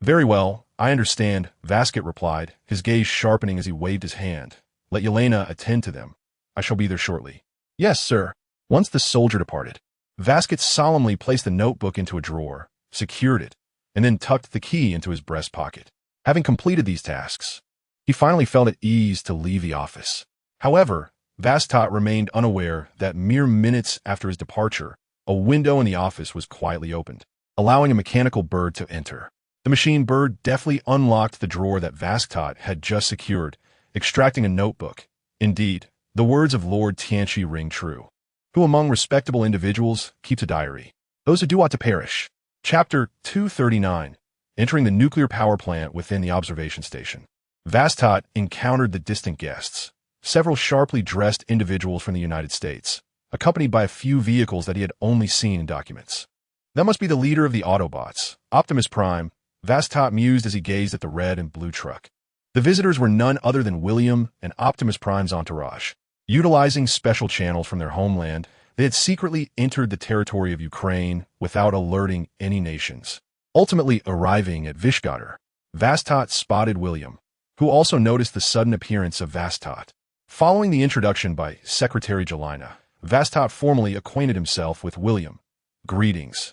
"Very well, I understand," Vasket replied, his gaze sharpening as he waved his hand. "Let Yelena attend to them. I shall be there shortly." "Yes, sir." Once the soldier departed, Vasket solemnly placed the notebook into a drawer, secured it, and then tucked the key into his breast pocket. Having completed these tasks, he finally felt at ease to leave the office. However, Vastot remained unaware that mere minutes after his departure, a window in the office was quietly opened, allowing a mechanical bird to enter. The machine bird deftly unlocked the drawer that Vastot had just secured, extracting a notebook. Indeed, the words of Lord Tianchi ring true. Who among respectable individuals keeps a diary? Those who do ought to perish. Chapter 239. Entering the nuclear power plant within the observation station. Vastot encountered the distant guests, several sharply dressed individuals from the United States, accompanied by a few vehicles that he had only seen in documents. That must be the leader of the Autobots, Optimus Prime, Vastot mused as he gazed at the red and blue truck. The visitors were none other than William and Optimus Prime's entourage. Utilizing special channels from their homeland, they had secretly entered the territory of Ukraine without alerting any nations. Ultimately arriving at Vyshgorod, Vastot spotted William, who also noticed the sudden appearance of Vastot. Following the introduction by Secretary Jelena, Vastot formally acquainted himself with William. "Greetings.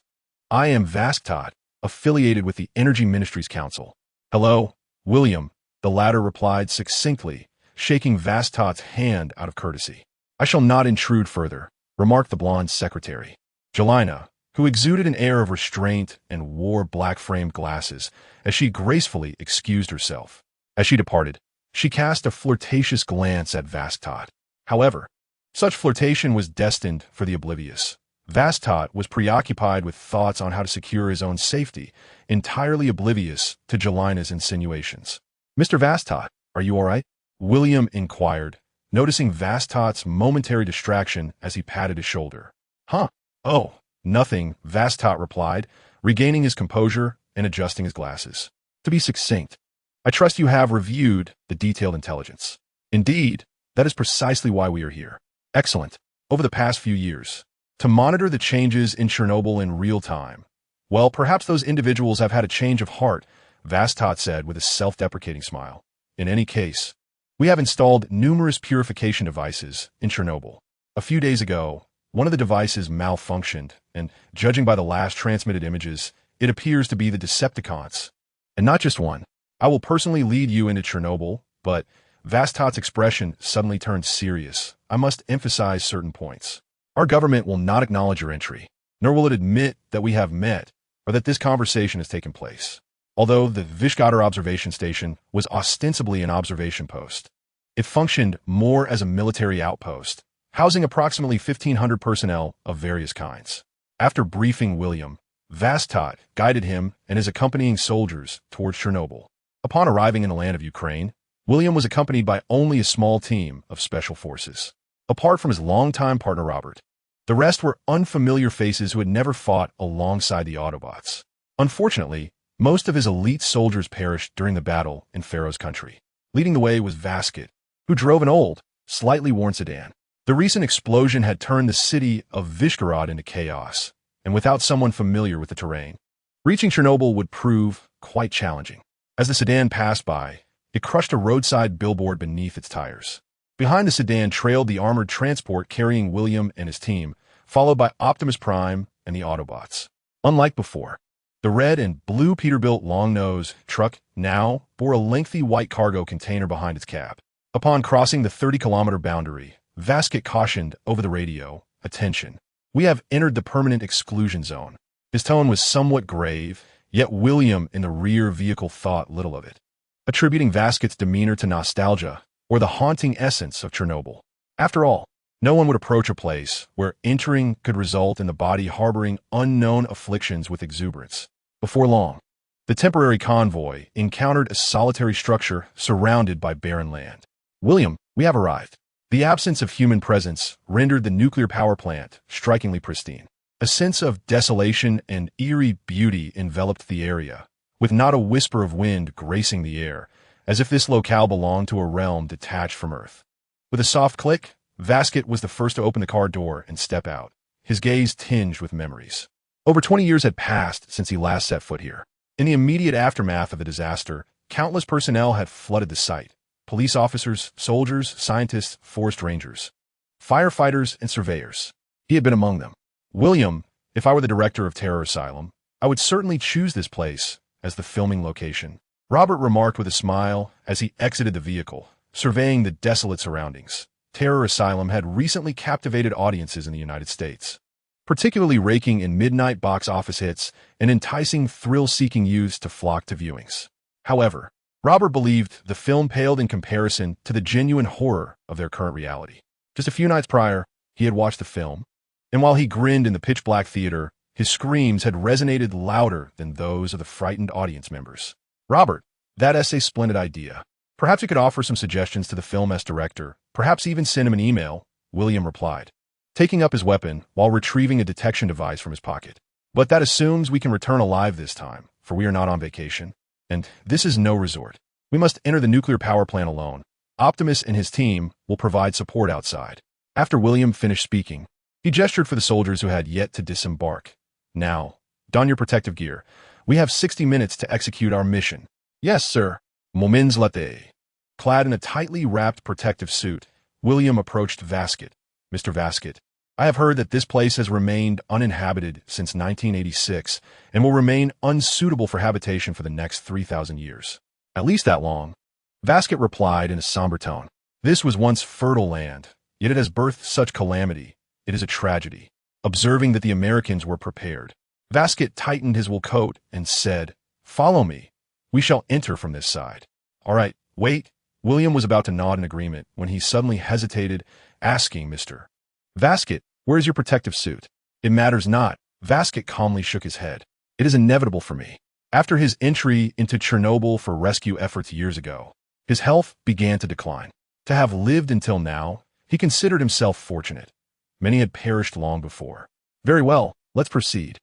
I am Vastot, affiliated with the Energy Ministry's Council." "Hello, William," the latter replied succinctly, shaking Vastot's hand out of courtesy. "I shall not intrude further," remarked the blonde secretary. Jelena, who exuded an air of restraint and wore black-framed glasses, as she gracefully excused herself. As she departed, she cast a flirtatious glance at Vastot. However, such flirtation was destined for the oblivious. Vastot was preoccupied with thoughts on how to secure his own safety, entirely oblivious to Jelena's insinuations. "Mr. Vastot, are you all right?" William inquired, noticing Vastot's momentary distraction as he patted his shoulder. "Huh? Oh, nothing," Vastot replied, regaining his composure and adjusting his glasses. "To be succinct, I trust you have reviewed the detailed intelligence." "Indeed, that is precisely why we are here." "Excellent. Over the past few years, to monitor the changes in Chernobyl in real time. Well, perhaps those individuals have had a change of heart," Vastot said with a self-deprecating smile. "In any case, we have installed numerous purification devices in Chernobyl. A few days ago, one of the devices malfunctioned, and judging by the last transmitted images, it appears to be the Decepticons. And not just one. I will personally lead you into Chernobyl, but Vastot's expression suddenly turned serious. "I must emphasize certain points. Our government will not acknowledge your entry, nor will it admit that we have met or that this conversation has taken place. Although the Vyshgorod observation station was ostensibly an observation post, it functioned more as a military outpost, housing approximately 1,500 personnel of various kinds." After briefing William, Vastot guided him and his accompanying soldiers towards Chernobyl. Upon arriving in the land of Ukraine, William was accompanied by only a small team of special forces. Apart from his longtime partner Robert, the rest were unfamiliar faces who had never fought alongside the Autobots. Unfortunately, most of his elite soldiers perished during the battle in Pharaoh's country. Leading the way was Vasket, who drove an old, slightly worn sedan. The recent explosion had turned the city of Vyshgorod into chaos, and without someone familiar with the terrain, reaching Chernobyl would prove quite challenging. As the sedan passed by, it crushed a roadside billboard beneath its tires. Behind the sedan trailed the armored transport carrying William and his team, followed by Optimus Prime and the Autobots. Unlike before, the red and blue Peterbilt long-nose truck now bore a lengthy white cargo container behind its cab. Upon crossing the 30-kilometer boundary, Vasquez cautioned over the radio, "Attention. We have entered the permanent exclusion zone." His tone was somewhat grave, yet William in the rear vehicle thought little of it, attributing Vasquez's demeanor to nostalgia or the haunting essence of Chernobyl. After all, no one would approach a place where entering could result in the body harboring unknown afflictions with exuberance. Before long, the temporary convoy encountered a solitary structure surrounded by barren land. "William, we have arrived." The absence of human presence rendered the nuclear power plant strikingly pristine. A sense of desolation and eerie beauty enveloped the area, with not a whisper of wind gracing the air, as if this locale belonged to a realm detached from Earth. With a soft click, Vasquez was the first to open the car door and step out, his gaze tinged with memories. Over 20 years had passed since he last set foot here. In the immediate aftermath of the disaster, countless personnel had flooded the site. Police officers, soldiers, scientists, forest rangers, firefighters, and surveyors. He had been among them. "William, if I were the director of Terror Asylum, I would certainly choose this place as the filming location," Robert remarked with a smile as he exited the vehicle, surveying the desolate surroundings. Terror Asylum had recently captivated audiences in the United States, particularly raking in midnight box office hits and enticing thrill-seeking youths to flock to viewings. However, Robert believed the film paled in comparison to the genuine horror of their current reality. Just a few nights prior, he had watched the film, and while he grinned in the pitch-black theater, his screams had resonated louder than those of the frightened audience members. "Robert, that's a splendid idea. Perhaps you could offer some suggestions to the film's director, perhaps even send him an email," William replied, taking up his weapon while retrieving a detection device from his pocket. "But that assumes we can return alive this time, for we are not on vacation. And this is no resort. We must enter the nuclear power plant alone. Optimus and his team will provide support outside." After William finished speaking, he gestured for the soldiers who had yet to disembark. "Now, don your protective gear. We have 60 minutes to execute our mission." "Yes, sir." Moments later. Clad in a tightly wrapped protective suit, William approached Vasquez. "Mr. Vasquez, I have heard that this place has remained uninhabited since 1986 and will remain unsuitable for habitation for the next 3,000 years. At least that long." Vasquez replied in a somber tone. "This was once fertile land, yet it has birthed such calamity. It is a tragedy." Observing that the Americans were prepared, Vasquez tightened his wool coat and said, "Follow me. We shall enter from this side." "All right, wait." William was about to nod in agreement when he suddenly hesitated, asking Mr. Vasquez, "Where is your protective suit?" "It matters not." Vasquez calmly shook his head. "It is inevitable for me." After his entry into Chernobyl for rescue efforts years ago, his health began to decline. To have lived until now, he considered himself fortunate. Many had perished long before. "Very well, let's proceed."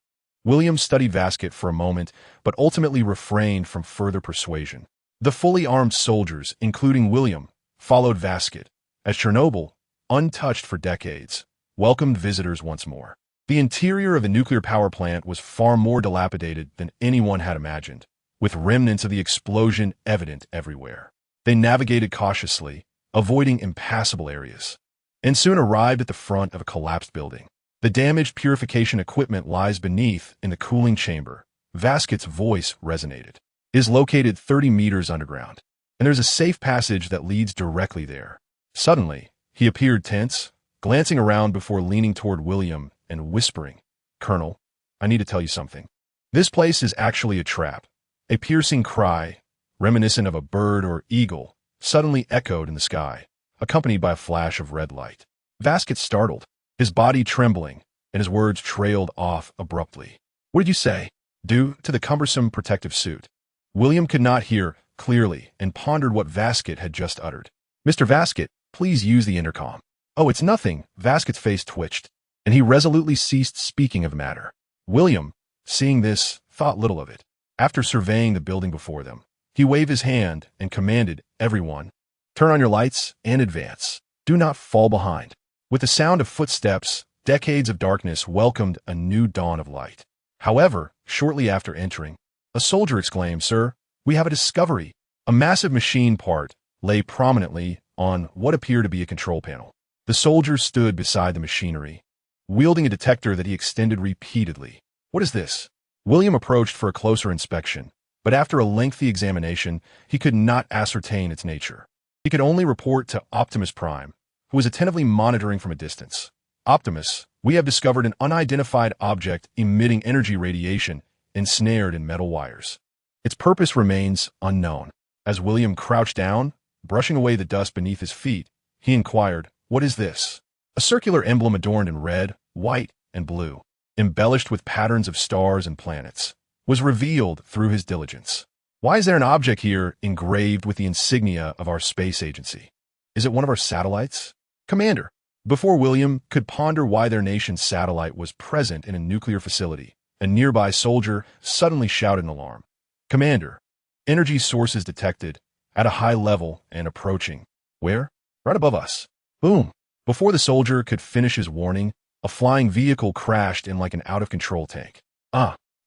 William studied Vasquez for a moment, but ultimately refrained from further persuasion. The fully armed soldiers, including William, followed Vasquez, as Chernobyl, untouched for decades, welcomed visitors once more. The interior of the nuclear power plant was far more dilapidated than anyone had imagined, with remnants of the explosion evident everywhere. They navigated cautiously, avoiding impassable areas, and soon arrived at the front of a collapsed building. "The damaged purification equipment lies beneath in the cooling chamber." Vasquez's voice resonated. "It is located 30 meters underground, and there's a safe passage that leads directly there." Suddenly, he appeared tense, glancing around before leaning toward William and whispering, "Colonel, I need to tell you something. This place is actually a trap." A piercing cry, reminiscent of a bird or eagle, suddenly echoed in the sky, accompanied by a flash of red light. Vasquez startled, his body trembling, and his words trailed off abruptly. "What did you say?" Due to the cumbersome protective suit, William could not hear clearly and pondered what Vasquez had just uttered. "Mr. Vasquez, please use the intercom." "Oh, it's nothing." Vasquez's face twitched, and he resolutely ceased speaking of the matter. William, seeing this, thought little of it. After surveying the building before them, he waved his hand and commanded everyone, "Turn on your lights and advance. Do not fall behind." With the sound of footsteps, decades of darkness welcomed a new dawn of light. However, shortly after entering, a soldier exclaimed, "Sir, we have a discovery." A massive machine part lay prominently on what appeared to be a control panel. The soldier stood beside the machinery, wielding a detector that he extended repeatedly. "What is this?" William approached for a closer inspection, but after a lengthy examination, he could not ascertain its nature. He could only report to Optimus Prime, who was attentively monitoring from a distance. Optimus, we have discovered an unidentified object emitting energy radiation ensnared in metal wires. Its purpose remains unknown. As William crouched down, brushing away the dust beneath his feet, he inquired, "What is this?" A circular emblem adorned in red, white, and blue, embellished with patterns of stars and planets, was revealed through his diligence. Why is there an object here engraved with the insignia of our space agency? Is it one of our satellites? Commander, before William could ponder why their nation's satellite was present in a nuclear facility, a nearby soldier suddenly shouted an alarm. Commander, energy sources detected at a high level and approaching. Where? Right above us. Boom. Before the soldier could finish his warning, a flying vehicle crashed in like an out-of-control tank.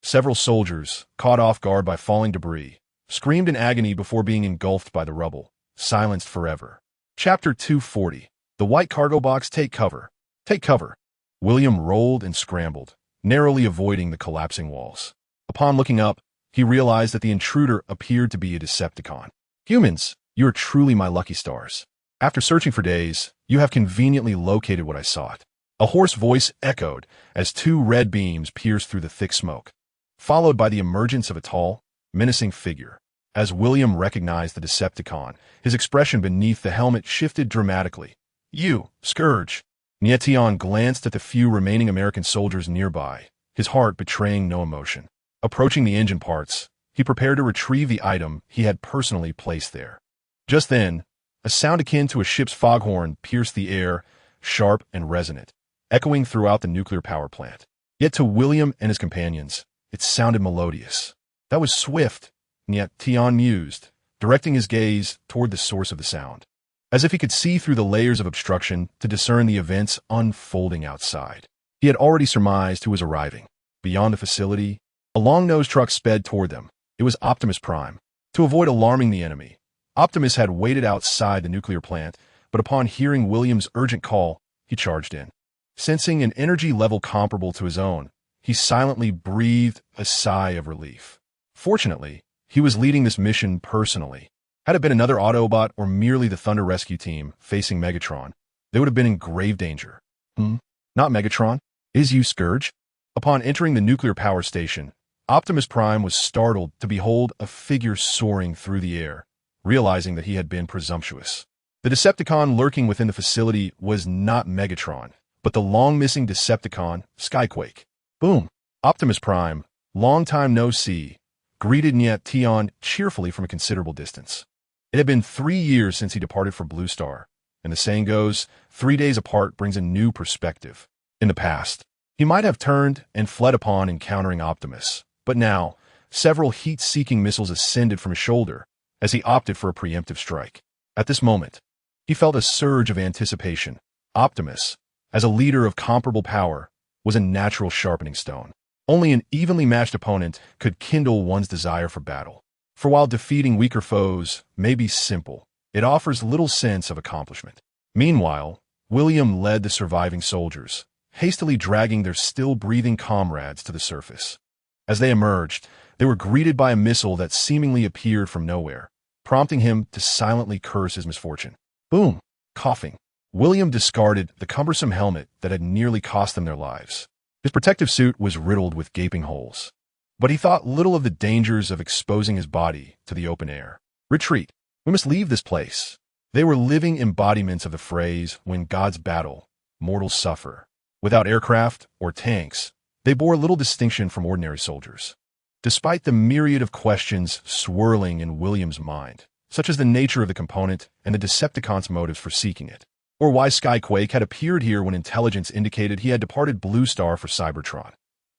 Several soldiers, caught off guard by falling debris, screamed in agony before being engulfed by the rubble, silenced forever. Chapter 240. The white cargo box. Take cover. Take cover. William rolled and scrambled, narrowly avoiding the collapsing walls. Upon looking up, he realized that the intruder appeared to be a Decepticon. Humans, you are truly my lucky stars. After searching for days, you have conveniently located what I sought. A hoarse voice echoed as two red beams pierced through the thick smoke, followed by the emergence of a tall, menacing figure. As William recognized the Decepticon, his expression beneath the helmet shifted dramatically. You, Scourge. Nie Tian glanced at the few remaining American soldiers nearby, his heart betraying no emotion. Approaching the engine parts, he prepared to retrieve the item he had personally placed there. Just then, a sound akin to a ship's foghorn pierced the air, sharp and resonant, echoing throughout the nuclear power plant. Yet to William and his companions, it sounded melodious. That was swift, Nie Tian mused, directing his gaze toward the source of the sound, as if he could see through the layers of obstruction to discern the events unfolding outside. He had already surmised who was arriving. Beyond the facility, a long-nosed truck sped toward them. It was Optimus Prime. To avoid alarming the enemy, Optimus had waited outside the nuclear plant, but upon hearing William's urgent call, he charged in. Sensing an energy level comparable to his own, he silently breathed a sigh of relief. Fortunately, he was leading this mission personally. Had it been another Autobot or merely the Thunder Rescue Team facing Megatron, they would have been in grave danger. Not Megatron. Is you Scourge? Upon entering the nuclear power station, Optimus Prime was startled to behold a figure soaring through the air, realizing that he had been presumptuous. The Decepticon lurking within the facility was not Megatron, but the long-missing Decepticon, Skyquake. Boom! Optimus Prime, long time no see, greeted Nie Tian cheerfully from a considerable distance. It had been 3 years since he departed for Blue Star, and the saying goes, 3 days apart brings a new perspective. In the past, he might have turned and fled upon encountering Optimus, but now, several heat-seeking missiles ascended from his shoulder as he opted for a preemptive strike. At this moment, he felt a surge of anticipation. Optimus, as a leader of comparable power, was a natural sharpening stone. Only an evenly matched opponent could kindle one's desire for battle. For while defeating weaker foes may be simple, it offers little sense of accomplishment. Meanwhile, William led the surviving soldiers, hastily dragging their still-breathing comrades to the surface. As they emerged, they were greeted by a missile that seemingly appeared from nowhere, prompting him to silently curse his misfortune. Boom! Coughing, William discarded the cumbersome helmet that had nearly cost them their lives. His protective suit was riddled with gaping holes, but he thought little of the dangers of exposing his body to the open air. Retreat. We must leave this place. They were living embodiments of the phrase, when God's battle, mortals suffer. Without aircraft or tanks, they bore little distinction from ordinary soldiers. Despite the myriad of questions swirling in William's mind, such as the nature of the component and the Decepticon's motives for seeking it, or why Skyquake had appeared here when intelligence indicated he had departed Blue Star for Cybertron,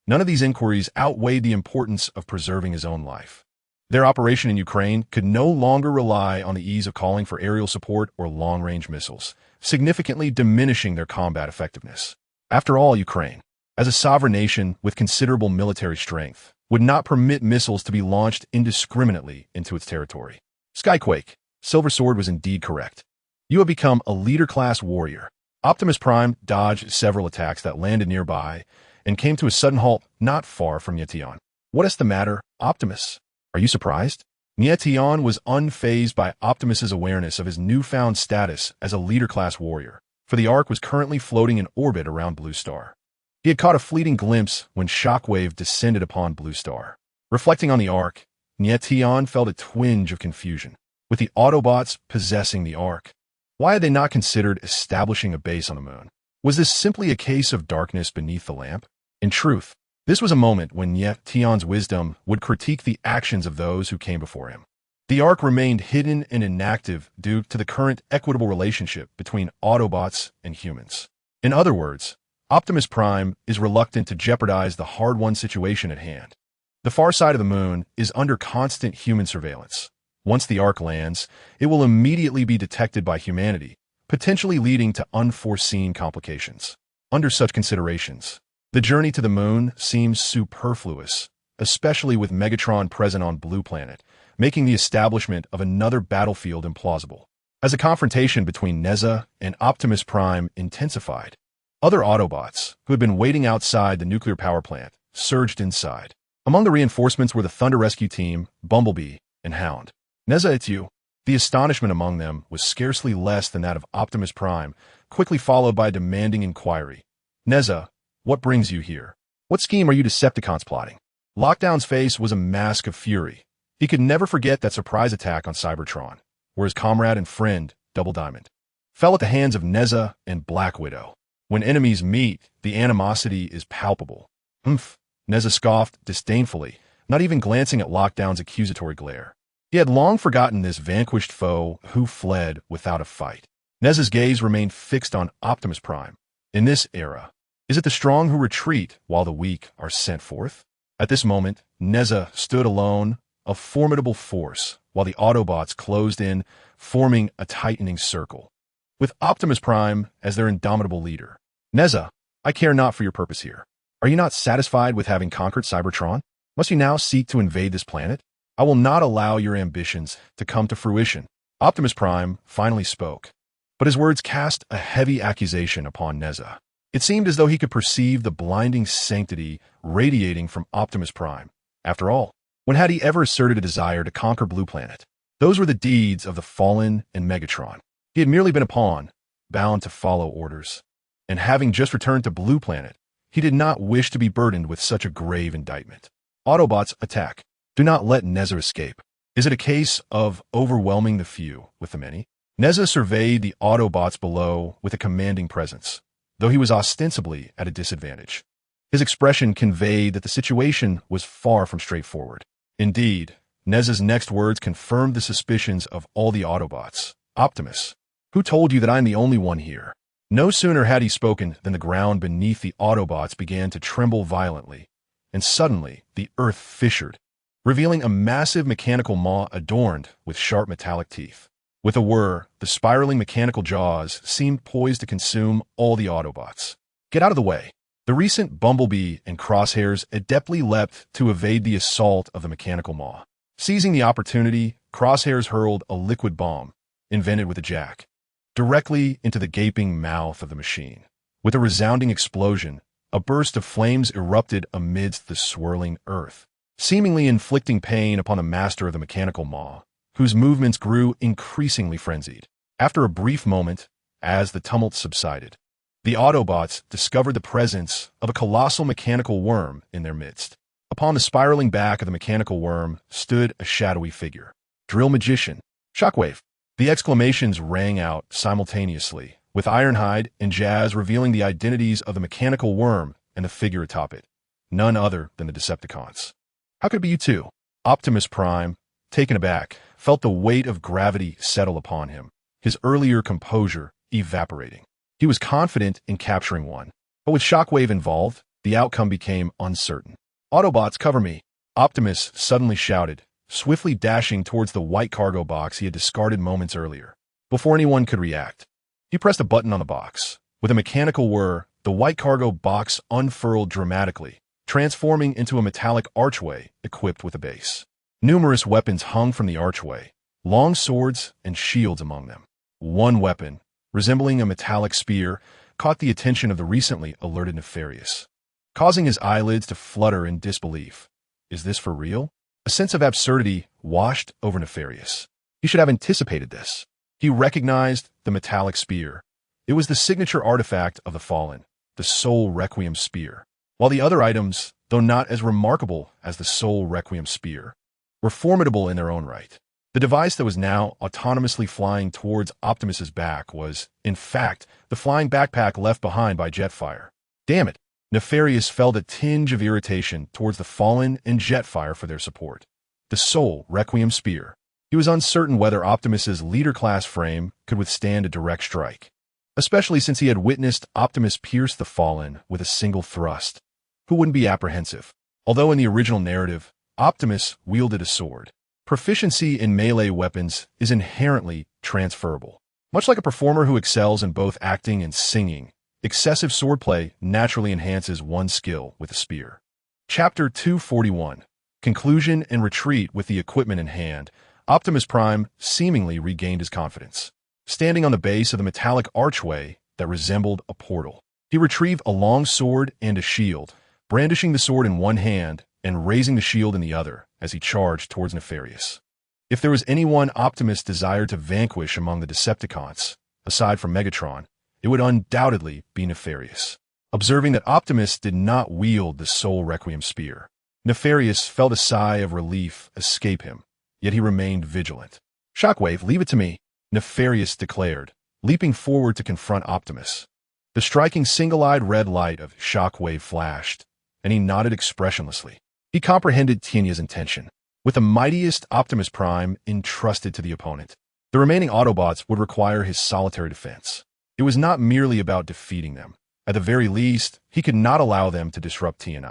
none of these inquiries outweighed the importance of preserving his own life. Their operation in Ukraine could no longer rely on the ease of calling for aerial support or long-range missiles, significantly diminishing their combat effectiveness. After all, Ukraine, as a sovereign nation with considerable military strength, would not permit missiles to be launched indiscriminately into its territory. Skyquake, Silver Sword was indeed correct. You have become a leader-class warrior. Optimus Prime dodged several attacks that landed nearby and came to a sudden halt not far from Nie Tian. What is the matter, Optimus? Are you surprised? Nie Tian was unfazed by Optimus's awareness of his newfound status as a leader-class warrior, for the Ark was currently floating in orbit around Blue Star. He had caught a fleeting glimpse when Shockwave descended upon Blue Star. Reflecting on the Ark, Nie Tian felt a twinge of confusion. With the Autobots possessing the Ark, why had they not considered establishing a base on the moon? Was this simply a case of darkness beneath the lamp? In truth, this was a moment when Nie Tian's wisdom would critique the actions of those who came before him. The Ark remained hidden and inactive due to the current equitable relationship between Autobots and humans. In other words, Optimus Prime is reluctant to jeopardize the hard-won situation at hand. The far side of the moon is under constant human surveillance. Once the Ark lands, it will immediately be detected by humanity, potentially leading to unforeseen complications. Under such considerations, the journey to the moon seems superfluous, especially with Megatron present on Blue Planet, making the establishment of another battlefield implausible. As the confrontation between Neza and Optimus Prime intensified, other Autobots, who had been waiting outside the nuclear power plant, surged inside. Among the reinforcements were the Thunder Rescue Team, Bumblebee, and Hound. Neza, it's you. The astonishment among them was scarcely less than that of Optimus Prime, quickly followed by a demanding inquiry. Neza, what brings you here? What scheme are you Decepticons plotting? Lockdown's face was a mask of fury. He could never forget that surprise attack on Cybertron, where his comrade and friend, Double Diamond, fell at the hands of Neza and Black Widow. When enemies meet, the animosity is palpable. Humph, Neza scoffed disdainfully, not even glancing at Lockdown's accusatory glare. He had long forgotten this vanquished foe who fled without a fight. Neza's gaze remained fixed on Optimus Prime. In this era, is it the strong who retreat while the weak are sent forth? At this moment, Neza stood alone, a formidable force, while the Autobots closed in, forming a tightening circle, with Optimus Prime as their indomitable leader. Neza, I care not for your purpose here. Are you not satisfied with having conquered Cybertron? Must you now seek to invade this planet? I will not allow your ambitions to come to fruition. Optimus Prime finally spoke, but his words cast a heavy accusation upon Neza. It seemed as though he could perceive the blinding sanctity radiating from Optimus Prime. After all, when had he ever asserted a desire to conquer Blue Planet? Those were the deeds of the Fallen and Megatron. He had merely been a pawn, bound to follow orders. And having just returned to Blue Planet, he did not wish to be burdened with such a grave indictment. Autobots, attack. Do not let Neza escape. Is it a case of overwhelming the few with the many? Neza surveyed the Autobots below with a commanding presence, though he was ostensibly at a disadvantage. His expression conveyed that the situation was far from straightforward. Indeed, Neza's next words confirmed the suspicions of all the Autobots. Optimus, who told you that I'm the only one here? No sooner had he spoken than the ground beneath the Autobots began to tremble violently, and suddenly the earth fissured, revealing a massive mechanical maw adorned with sharp metallic teeth. With a whir, the spiraling mechanical jaws seemed poised to consume all the Autobots. Get out of the way. The recent Bumblebee and Crosshairs adeptly leapt to evade the assault of the mechanical maw. Seizing the opportunity, Crosshairs hurled a liquid bomb, invented with a jack, directly into the gaping mouth of the machine. With a resounding explosion, a burst of flames erupted amidst the swirling earth, seemingly inflicting pain upon the master of the mechanical maw, whose movements grew increasingly frenzied. After a brief moment, as the tumult subsided, the Autobots discovered the presence of a colossal mechanical worm in their midst. Upon the spiraling back of the mechanical worm stood a shadowy figure. Drill Magician. Shockwave. The exclamations rang out simultaneously, with Ironhide and Jazz revealing the identities of the mechanical worm and the figure atop it. None other than the Decepticons. How could it be you two? Optimus Prime, taken aback, felt the weight of gravity settle upon him, his earlier composure evaporating. He was confident in capturing one, but with Shockwave involved, the outcome became uncertain. Autobots, cover me! Optimus suddenly shouted, swiftly dashing towards the white cargo box he had discarded moments earlier. Before anyone could react, he pressed a button on the box. With a mechanical whir, the white cargo box unfurled dramatically, transforming into a metallic archway equipped with a base. Numerous weapons hung from the archway, long swords and shields among them. One weapon, resembling a metallic spear, caught the attention of the recently alerted Nefarious, causing his eyelids to flutter in disbelief. Is this for real? A sense of absurdity washed over Nefarious. He should have anticipated this. He recognized the metallic spear. It was the signature artifact of the Fallen, the Soul Requiem Spear. While the other items, though not as remarkable as the Soul Requiem Spear, were formidable in their own right. The device that was now autonomously flying towards Optimus's back was, in fact, the flying backpack left behind by Jetfire. Damn it! Nefarious felt a tinge of irritation towards the Fallen and Jetfire for their support. The Soul Requiem Spear. He was uncertain whether Optimus's leader-class frame could withstand a direct strike, especially since he had witnessed Optimus pierce the Fallen with a single thrust. Who wouldn't be apprehensive? Although in the original narrative, Optimus wielded a sword. Proficiency in melee weapons is inherently transferable. Much like a performer who excels in both acting and singing, excessive swordplay naturally enhances one's skill with a spear. Chapter 241. Conclusion and retreat. With the equipment in hand, Optimus Prime seemingly regained his confidence. Standing on the base of the metallic archway that resembled a portal, he retrieved a long sword and a shield, brandishing the sword in one hand and raising the shield in the other as he charged towards Nefarious. If there was anyone Optimus desired to vanquish among the Decepticons, aside from Megatron, it would undoubtedly be Nefarious. Observing that Optimus did not wield the Soul Requiem Spear, Nefarious felt a sigh of relief escape him, yet he remained vigilant. "Shockwave, leave it to me," Nefarious declared, leaping forward to confront Optimus. The striking single-eyed red light of Shockwave flashed, and he nodded expressionlessly. He comprehended Tian's intention. With the mightiest Optimus Prime entrusted to the opponent, the remaining Autobots would require his solitary defense. It was not merely about defeating them. At the very least, he could not allow them to disrupt Tian.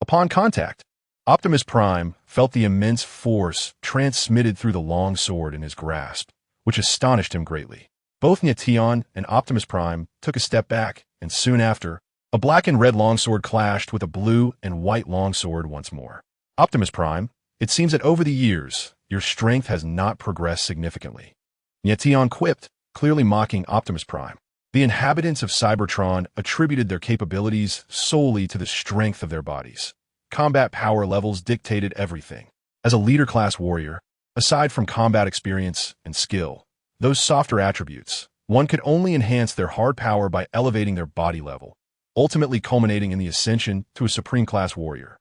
Upon contact, Optimus Prime felt the immense force transmitted through the long sword in his grasp, which astonished him greatly. Both Nie Tian and Optimus Prime took a step back, and soon after, a black and red longsword clashed with a blue and white longsword once more. "Optimus Prime, it seems that over the years, your strength has not progressed significantly," Nie Tian quipped, clearly mocking Optimus Prime. The inhabitants of Cybertron attributed their capabilities solely to the strength of their bodies. Combat power levels dictated everything. As a leader-class warrior, aside from combat experience and skill, those softer attributes, one could only enhance their hard power by elevating their body level, ultimately culminating in the ascension to a supreme-class warrior.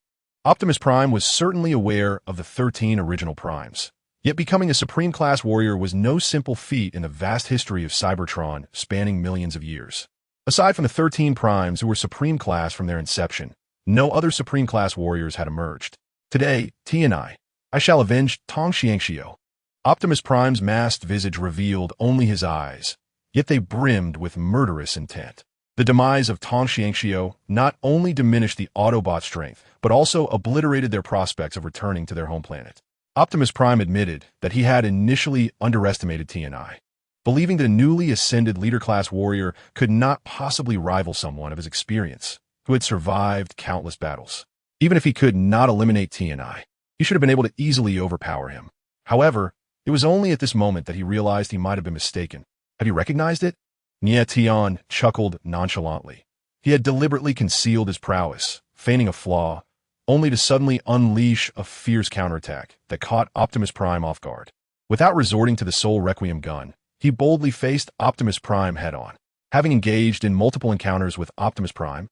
Optimus Prime was certainly aware of the 13 original Primes, yet becoming a supreme-class warrior was no simple feat in the vast history of Cybertron spanning millions of years. Aside from the 13 Primes who were supreme-class from their inception, no other supreme-class warriors had emerged. "Today, I shall avenge Tong Xiangxiu." Optimus Prime's masked visage revealed only his eyes, yet they brimmed with murderous intent. The demise of Tong Xiangxiu not only diminished the Autobot strength, but also obliterated their prospects of returning to their home planet. Optimus Prime admitted that he had initially underestimated Tian, believing that a newly ascended leader-class warrior could not possibly rival someone of his experience, who had survived countless battles. Even if he could not eliminate Tian, he should have been able to easily overpower him. However, it was only at this moment that he realized he might have been mistaken. Had he recognized it? Nie Tian chuckled nonchalantly. He had deliberately concealed his prowess, feigning a flaw, only to suddenly unleash a fierce counterattack that caught Optimus Prime off guard. Without resorting to the Soul Requiem gun, he boldly faced Optimus Prime head-on. Having engaged in multiple encounters with Optimus Prime,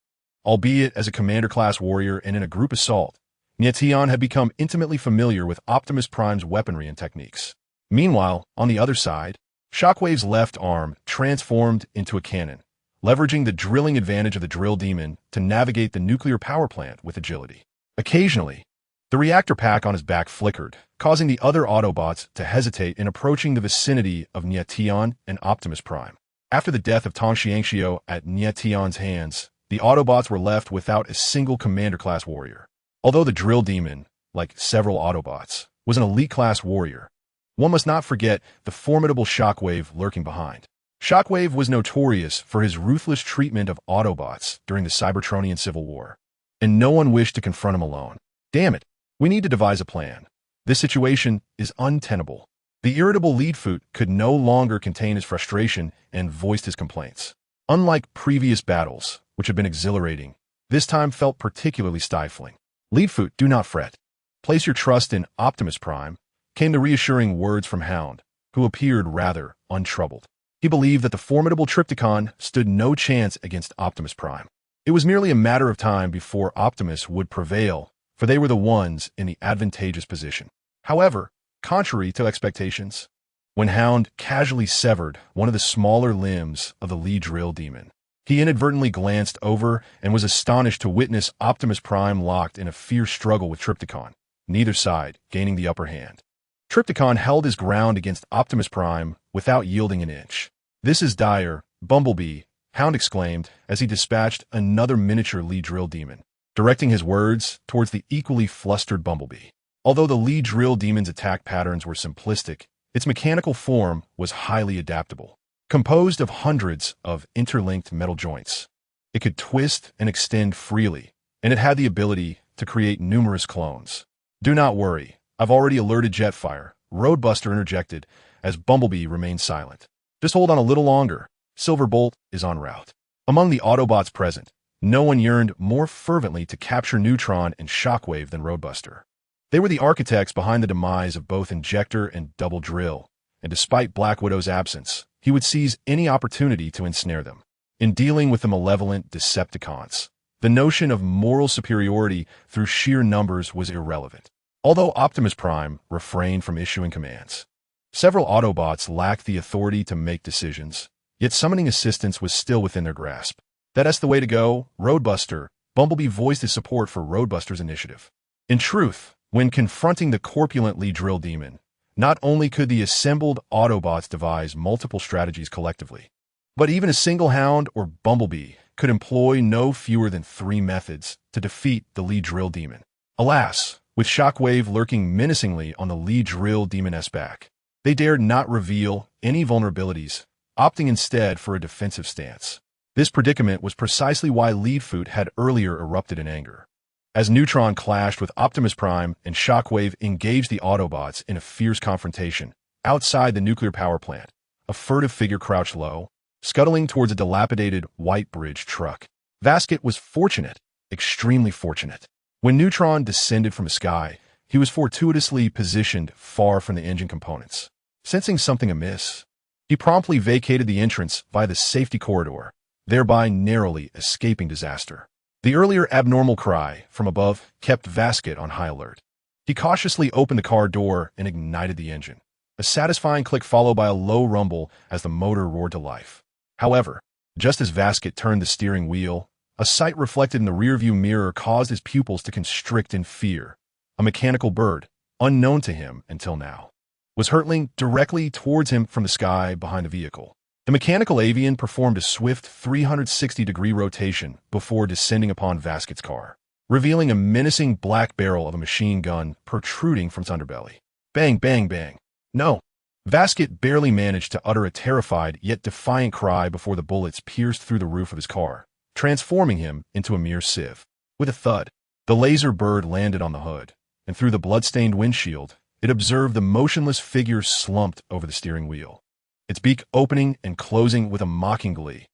albeit as a commander-class warrior and in a group assault, Nie Tian had become intimately familiar with Optimus Prime's weaponry and techniques. Meanwhile, on the other side, Shockwave's left arm transformed into a cannon, leveraging the drilling advantage of the drill demon to navigate the nuclear power plant with agility. Occasionally, the reactor pack on his back flickered, causing the other Autobots to hesitate in approaching the vicinity of Nie Tian and Optimus Prime. After the death of Tong Xiangxiu at Nie Tian's hands, the Autobots were left without a single commander-class warrior. Although the drill demon, like several Autobots, was an elite-class warrior, one must not forget the formidable Shockwave lurking behind. Shockwave was notorious for his ruthless treatment of Autobots during the Cybertronian Civil War, and no one wished to confront him alone. "Damn it, we need to devise a plan. This situation is untenable." The irritable Leadfoot could no longer contain his frustration and voiced his complaints. Unlike previous battles, which had been exhilarating, this time felt particularly stifling. "Leadfoot, do not fret. Place your trust in Optimus Prime, came the reassuring words from Hound, who appeared rather untroubled. He believed that the formidable Trypticon stood no chance against Optimus Prime. It was merely a matter of time before Optimus would prevail, for they were the ones in the advantageous position. However, contrary to expectations, when Hound casually severed one of the smaller limbs of the Lee Drill Demon, he inadvertently glanced over and was astonished to witness Optimus Prime locked in a fierce struggle with Trypticon, neither side gaining the upper hand. Trypticon held his ground against Optimus Prime without yielding an inch. "This is dire, Bumblebee," Hound exclaimed as he dispatched another miniature Lee Drill Demon, directing his words towards the equally flustered Bumblebee. Although the Lee Drill Demon's attack patterns were simplistic, its mechanical form was highly adaptable. Composed of hundreds of interlinked metal joints, it could twist and extend freely, and it had the ability to create numerous clones. "Do not worry. I've already alerted Jetfire," Roadbuster interjected as Bumblebee remained silent. "Just hold on a little longer. Silverbolt is en route." Among the Autobots present, no one yearned more fervently to capture Neutron and Shockwave than Roadbuster. They were the architects behind the demise of both Injector and Double Drill, and despite Black Widow's absence, he would seize any opportunity to ensnare them. In dealing with the malevolent Decepticons, the notion of moral superiority through sheer numbers was irrelevant. Although Optimus Prime refrained from issuing commands, several Autobots lacked the authority to make decisions, yet summoning assistance was still within their grasp. "That's the way to go, Roadbuster," Bumblebee voiced his support for Roadbuster's initiative. In truth, when confronting the corpulent Lee Drill Demon, not only could the assembled Autobots devise multiple strategies collectively, but even a single Hound or Bumblebee could employ no fewer than 3 methods to defeat the Lee Drill Demon. Alas, with Shockwave lurking menacingly on the Lee Drill Demon's back, they dared not reveal any vulnerabilities, opting instead for a defensive stance. This predicament was precisely why Leadfoot had earlier erupted in anger. As Neutron clashed with Optimus Prime and Shockwave engaged the Autobots in a fierce confrontation outside the nuclear power plant, a furtive figure crouched low, scuttling towards a dilapidated white bridge truck. Vasquez was fortunate, extremely fortunate. When Neutron descended from the sky, he was fortuitously positioned far from the engine components. Sensing something amiss, he promptly vacated the entrance via the safety corridor, thereby narrowly escaping disaster. The earlier abnormal cry from above kept Vasquez on high alert. He cautiously opened the car door and ignited the engine, a satisfying click followed by a low rumble as the motor roared to life. However, just as Vasquez turned the steering wheel, a sight reflected in the rearview mirror caused his pupils to constrict in fear. A mechanical bird, unknown to him until now, was hurtling directly towards him from the sky behind the vehicle. The mechanical avian performed a swift 360-degree rotation before descending upon Vasquez's car, revealing a menacing black barrel of a machine gun protruding from its underbelly. Bang, bang, bang. No. Vasquez barely managed to utter a terrified yet defiant cry before the bullets pierced through the roof of his car, transforming him into a mere sieve. With a thud, the laser bird landed on the hood, and through the blood-stained windshield, it observed the motionless figure slumped over the steering wheel, its beak opening and closing with a mocking glee.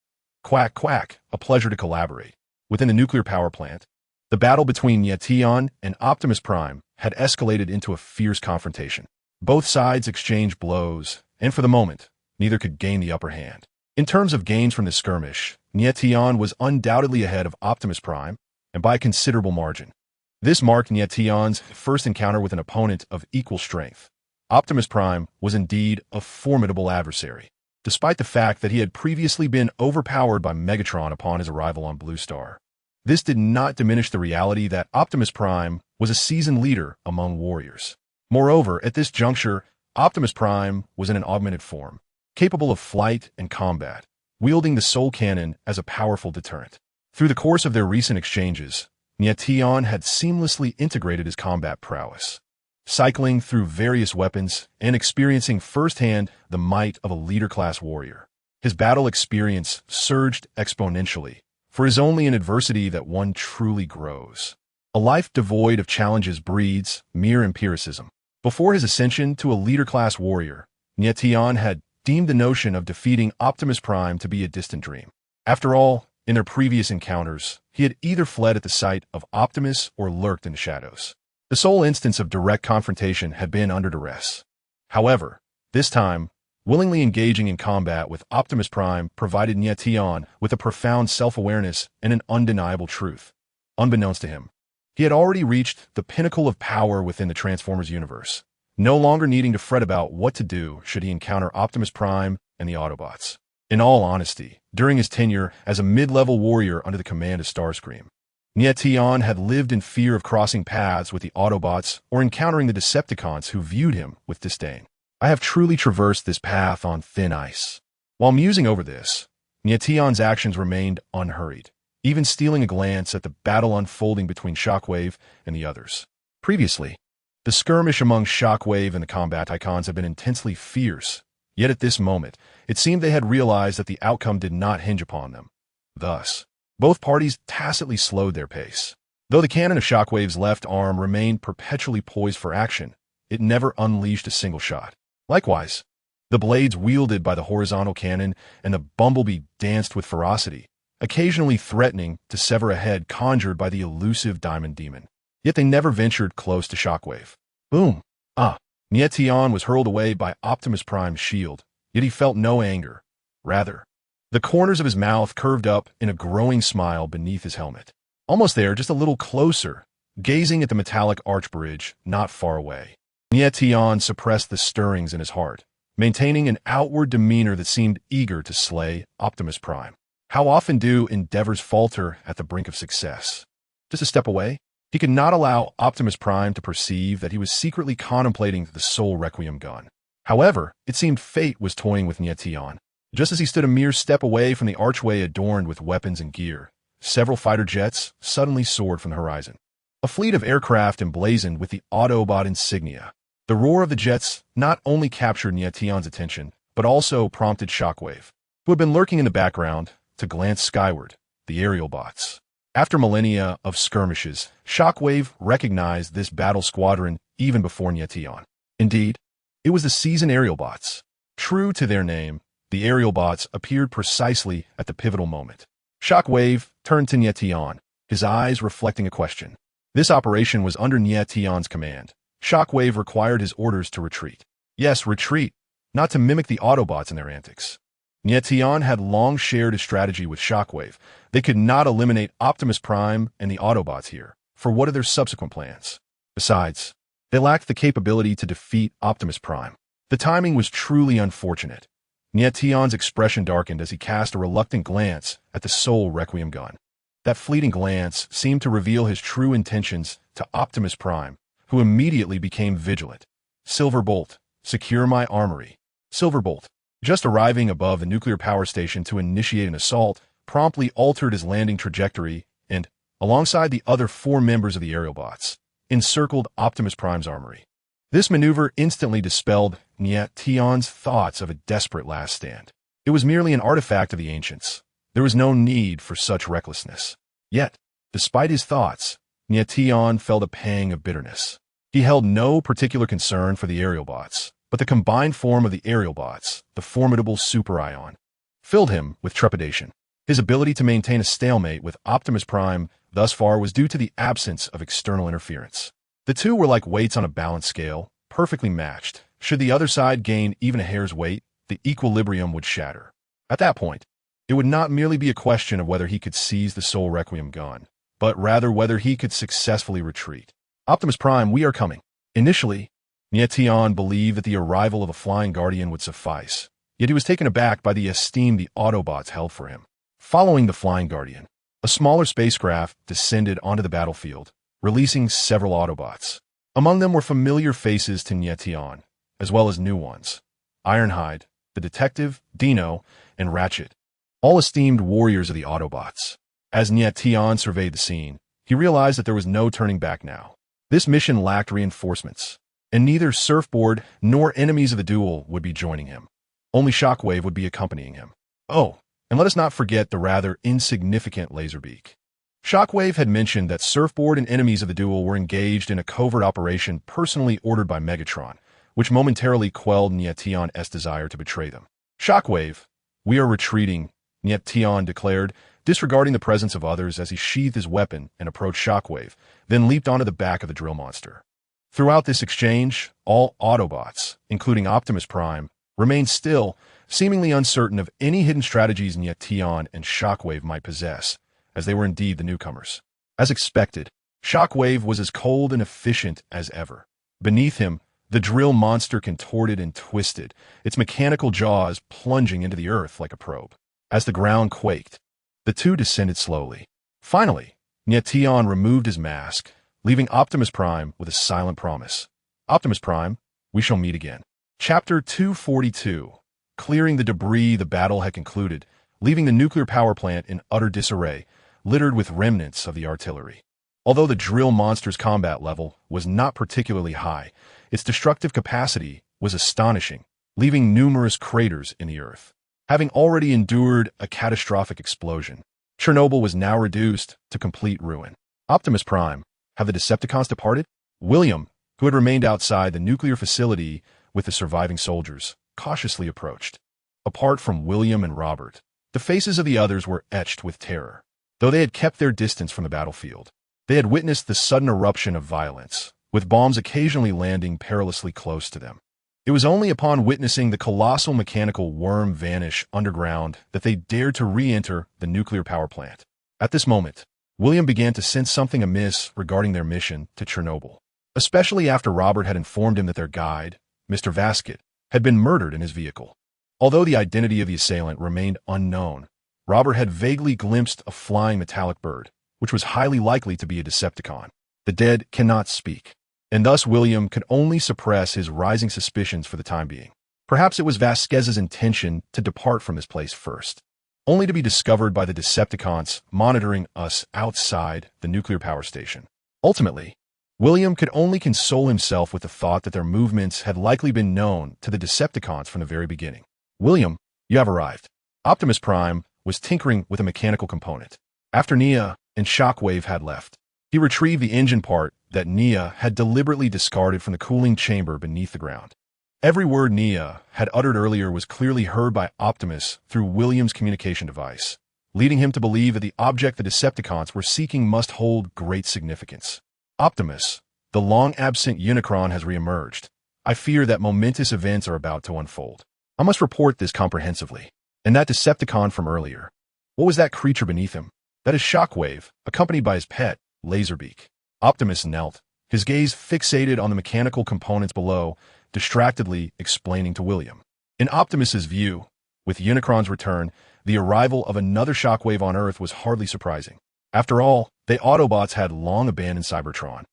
Quack, quack, a pleasure to collaborate. Within the nuclear power plant, the battle between Nie Tian and Optimus Prime had escalated into a fierce confrontation. Both sides exchanged blows, and for the moment, neither could gain the upper hand. In terms of gains from this skirmish, Nie Tian was undoubtedly ahead of Optimus Prime, and by a considerable margin. This marked Nie Tian's first encounter with an opponent of equal strength. Optimus Prime was indeed a formidable adversary, despite the fact that he had previously been overpowered by Megatron upon his arrival on Blue Star. This did not diminish the reality that Optimus Prime was a seasoned leader among warriors. Moreover, at this juncture, Optimus Prime was in an augmented form, capable of flight and combat, wielding the Soul Cannon as a powerful deterrent. Through the course of their recent exchanges, Nie Tian had seamlessly integrated his combat prowess, cycling through various weapons and experiencing firsthand the might of a leader-class warrior. His battle experience surged exponentially, for it is only in adversity that one truly grows. A life devoid of challenges breeds mere empiricism. Before his ascension to a leader-class warrior, Nie Tian had deemed the notion of defeating Optimus Prime to be a distant dream. After all, in their previous encounters, he had either fled at the sight of Optimus or lurked in the shadows. The sole instance of direct confrontation had been under duress. However, this time, willingly engaging in combat with Optimus Prime provided Nie Tian with a profound self-awareness and an undeniable truth. Unbeknownst to him, he had already reached the pinnacle of power within the Transformers universe, no longer needing to fret about what to do should he encounter Optimus Prime and the Autobots. In all honesty, during his tenure as a mid-level warrior under the command of Starscream, Nie Tian had lived in fear of crossing paths with the Autobots or encountering the Decepticons who viewed him with disdain. I have truly traversed this path on thin ice. While musing over this, Nie Tian's actions remained unhurried, even stealing a glance at the battle unfolding between Shockwave and the others. Previously, the skirmish among Shockwave and the combat icons had been intensely fierce, yet at this moment, it seemed they had realized that the outcome did not hinge upon them. Thus, both parties tacitly slowed their pace. Though the cannon of Shockwave's left arm remained perpetually poised for action, it never unleashed a single shot. Likewise, the blades wielded by the horizontal cannon and the Bumblebee danced with ferocity, occasionally threatening to sever a head conjured by the elusive Diamond Demon. Yet they never ventured close to Shockwave. Boom! Nie Tian was hurled away by Optimus Prime's shield, yet he felt no anger. Rather, the corners of his mouth curved up in a growing smile beneath his helmet. Almost there, just a little closer, gazing at the metallic arch bridge not far away. Nie Tian suppressed the stirrings in his heart, maintaining an outward demeanor that seemed eager to slay Optimus Prime. How often do endeavors falter at the brink of success? Just a step away, he could not allow Optimus Prime to perceive that he was secretly contemplating the Soul Requiem gun. However, it seemed fate was toying with Nie Tian. Just as he stood a mere step away from the archway adorned with weapons and gear, several fighter jets suddenly soared from the horizon. A fleet of aircraft emblazoned with the Autobot insignia. The roar of the jets not only captured Nie Tian's attention, but also prompted Shockwave, who had been lurking in the background, to glance skyward, the aerial bots. After millennia of skirmishes, Shockwave recognized this battle squadron even before Nie Tian. Indeed, it was the seasoned aerial bots. True to their name, the aerial bots appeared precisely at the pivotal moment. Shockwave turned to Nie Tian, his eyes reflecting a question. This operation was under Nie Tian's command. Shockwave required his orders to retreat. Yes, retreat, not to mimic the Autobots in their antics. Nie Tian had long shared a strategy with Shockwave. They could not eliminate Optimus Prime and the Autobots here, for what are their subsequent plans? Besides, they lacked the capability to defeat Optimus Prime. The timing was truly unfortunate. Nie Tian's expression darkened as he cast a reluctant glance at the Soul Requiem gun. That fleeting glance seemed to reveal his true intentions to Optimus Prime, who immediately became vigilant. Silverbolt, secure my armory. Silverbolt, just arriving above the nuclear power station to initiate an assault, promptly altered his landing trajectory and, alongside the other 4 members of the aerial bots, encircled Optimus Prime's armory. This maneuver instantly dispelled Nie Tian's thoughts of a desperate last stand. It was merely an artifact of the ancients. There was no need for such recklessness. Yet, despite his thoughts, Nie Tian felt a pang of bitterness. He held no particular concern for the aerial bots, but the combined form of the aerial bots, the formidable Super Ion, filled him with trepidation. His ability to maintain a stalemate with Optimus Prime thus far was due to the absence of external interference. The two were like weights on a balance scale, perfectly matched. Should the other side gain even a hair's weight, the equilibrium would shatter. At that point, it would not merely be a question of whether he could seize the Soul Requiem gun, but rather whether he could successfully retreat. Optimus Prime, we are coming. Initially, Nie Tian believed that the arrival of a flying guardian would suffice, yet he was taken aback by the esteem the Autobots held for him. Following the flying guardian, a smaller spacecraft descended onto the battlefield, releasing several Autobots. Among them were familiar faces to Nie Tian, as well as new ones. Ironhide, the detective, Dino, and Ratchet, all esteemed warriors of the Autobots. As Nie Tian surveyed the scene, he realized that there was no turning back now. This mission lacked reinforcements, and neither Surfboard nor enemies of the duel would be joining him. Only Shockwave would be accompanying him. Oh, and let us not forget the rather insignificant Laserbeak. Shockwave had mentioned that Surfboard and enemies of the duel were engaged in a covert operation personally ordered by Megatron, which momentarily quelled Nie Tian's desire to betray them. Shockwave, we are retreating, Nie Tian declared, disregarding the presence of others as he sheathed his weapon and approached Shockwave, then leaped onto the back of the drill monster. Throughout this exchange, all Autobots, including Optimus Prime, remained still, seemingly uncertain of any hidden strategies Nie Tian and Shockwave might possess, as they were indeed the newcomers. As expected, Shockwave was as cold and efficient as ever. Beneath him, the drill monster contorted and twisted, its mechanical jaws plunging into the earth like a probe. As the ground quaked, the two descended slowly. Finally, Nie Tian removed his mask, leaving Optimus Prime with a silent promise. Optimus Prime, we shall meet again. Chapter 242. Clearing the debris, the battle had concluded, leaving the nuclear power plant in utter disarray, littered with remnants of the artillery. Although the drill monster's combat level was not particularly high, its destructive capacity was astonishing, leaving numerous craters in the earth. Having already endured a catastrophic explosion, Chernobyl was now reduced to complete ruin. Optimus Prime, have the Decepticons departed? William, who had remained outside the nuclear facility with the surviving soldiers, cautiously approached. Apart from William and Robert, the faces of the others were etched with terror. Though they had kept their distance from the battlefield, they had witnessed the sudden eruption of violence, with bombs occasionally landing perilously close to them. It was only upon witnessing the colossal mechanical worm vanish underground that they dared to re-enter the nuclear power plant. At this moment, William began to sense something amiss regarding their mission to Chernobyl, especially after Robert had informed him that their guide, Mr. Vasquez, had been murdered in his vehicle. Although the identity of the assailant remained unknown, Robert had vaguely glimpsed a flying metallic bird, which was highly likely to be a Decepticon. The dead cannot speak, and thus William could only suppress his rising suspicions for the time being. Perhaps it was Vasquez's intention to depart from this place first, only to be discovered by the Decepticons monitoring us outside the nuclear power station. Ultimately, William could only console himself with the thought that their movements had likely been known to the Decepticons from the very beginning. William, you have arrived. Optimus Prime was tinkering with a mechanical component. After Nia and Shockwave had left, he retrieved the engine part that Nia had deliberately discarded from the cooling chamber beneath the ground. Every word Nia had uttered earlier was clearly heard by Optimus through William's communication device, leading him to believe that the object the Decepticons were seeking must hold great significance. Optimus, the long-absent Unicron has reemerged. I fear that momentous events are about to unfold. I must report this comprehensively. And that Decepticon from earlier. What was that creature beneath him? That is Shockwave, accompanied by his pet, Laserbeak. Optimus knelt, his gaze fixated on the mechanical components below, distractedly explaining to William. In Optimus's view, with Unicron's return, the arrival of another Shockwave on Earth was hardly surprising. After all, they Autobots had long abandoned Cybertron,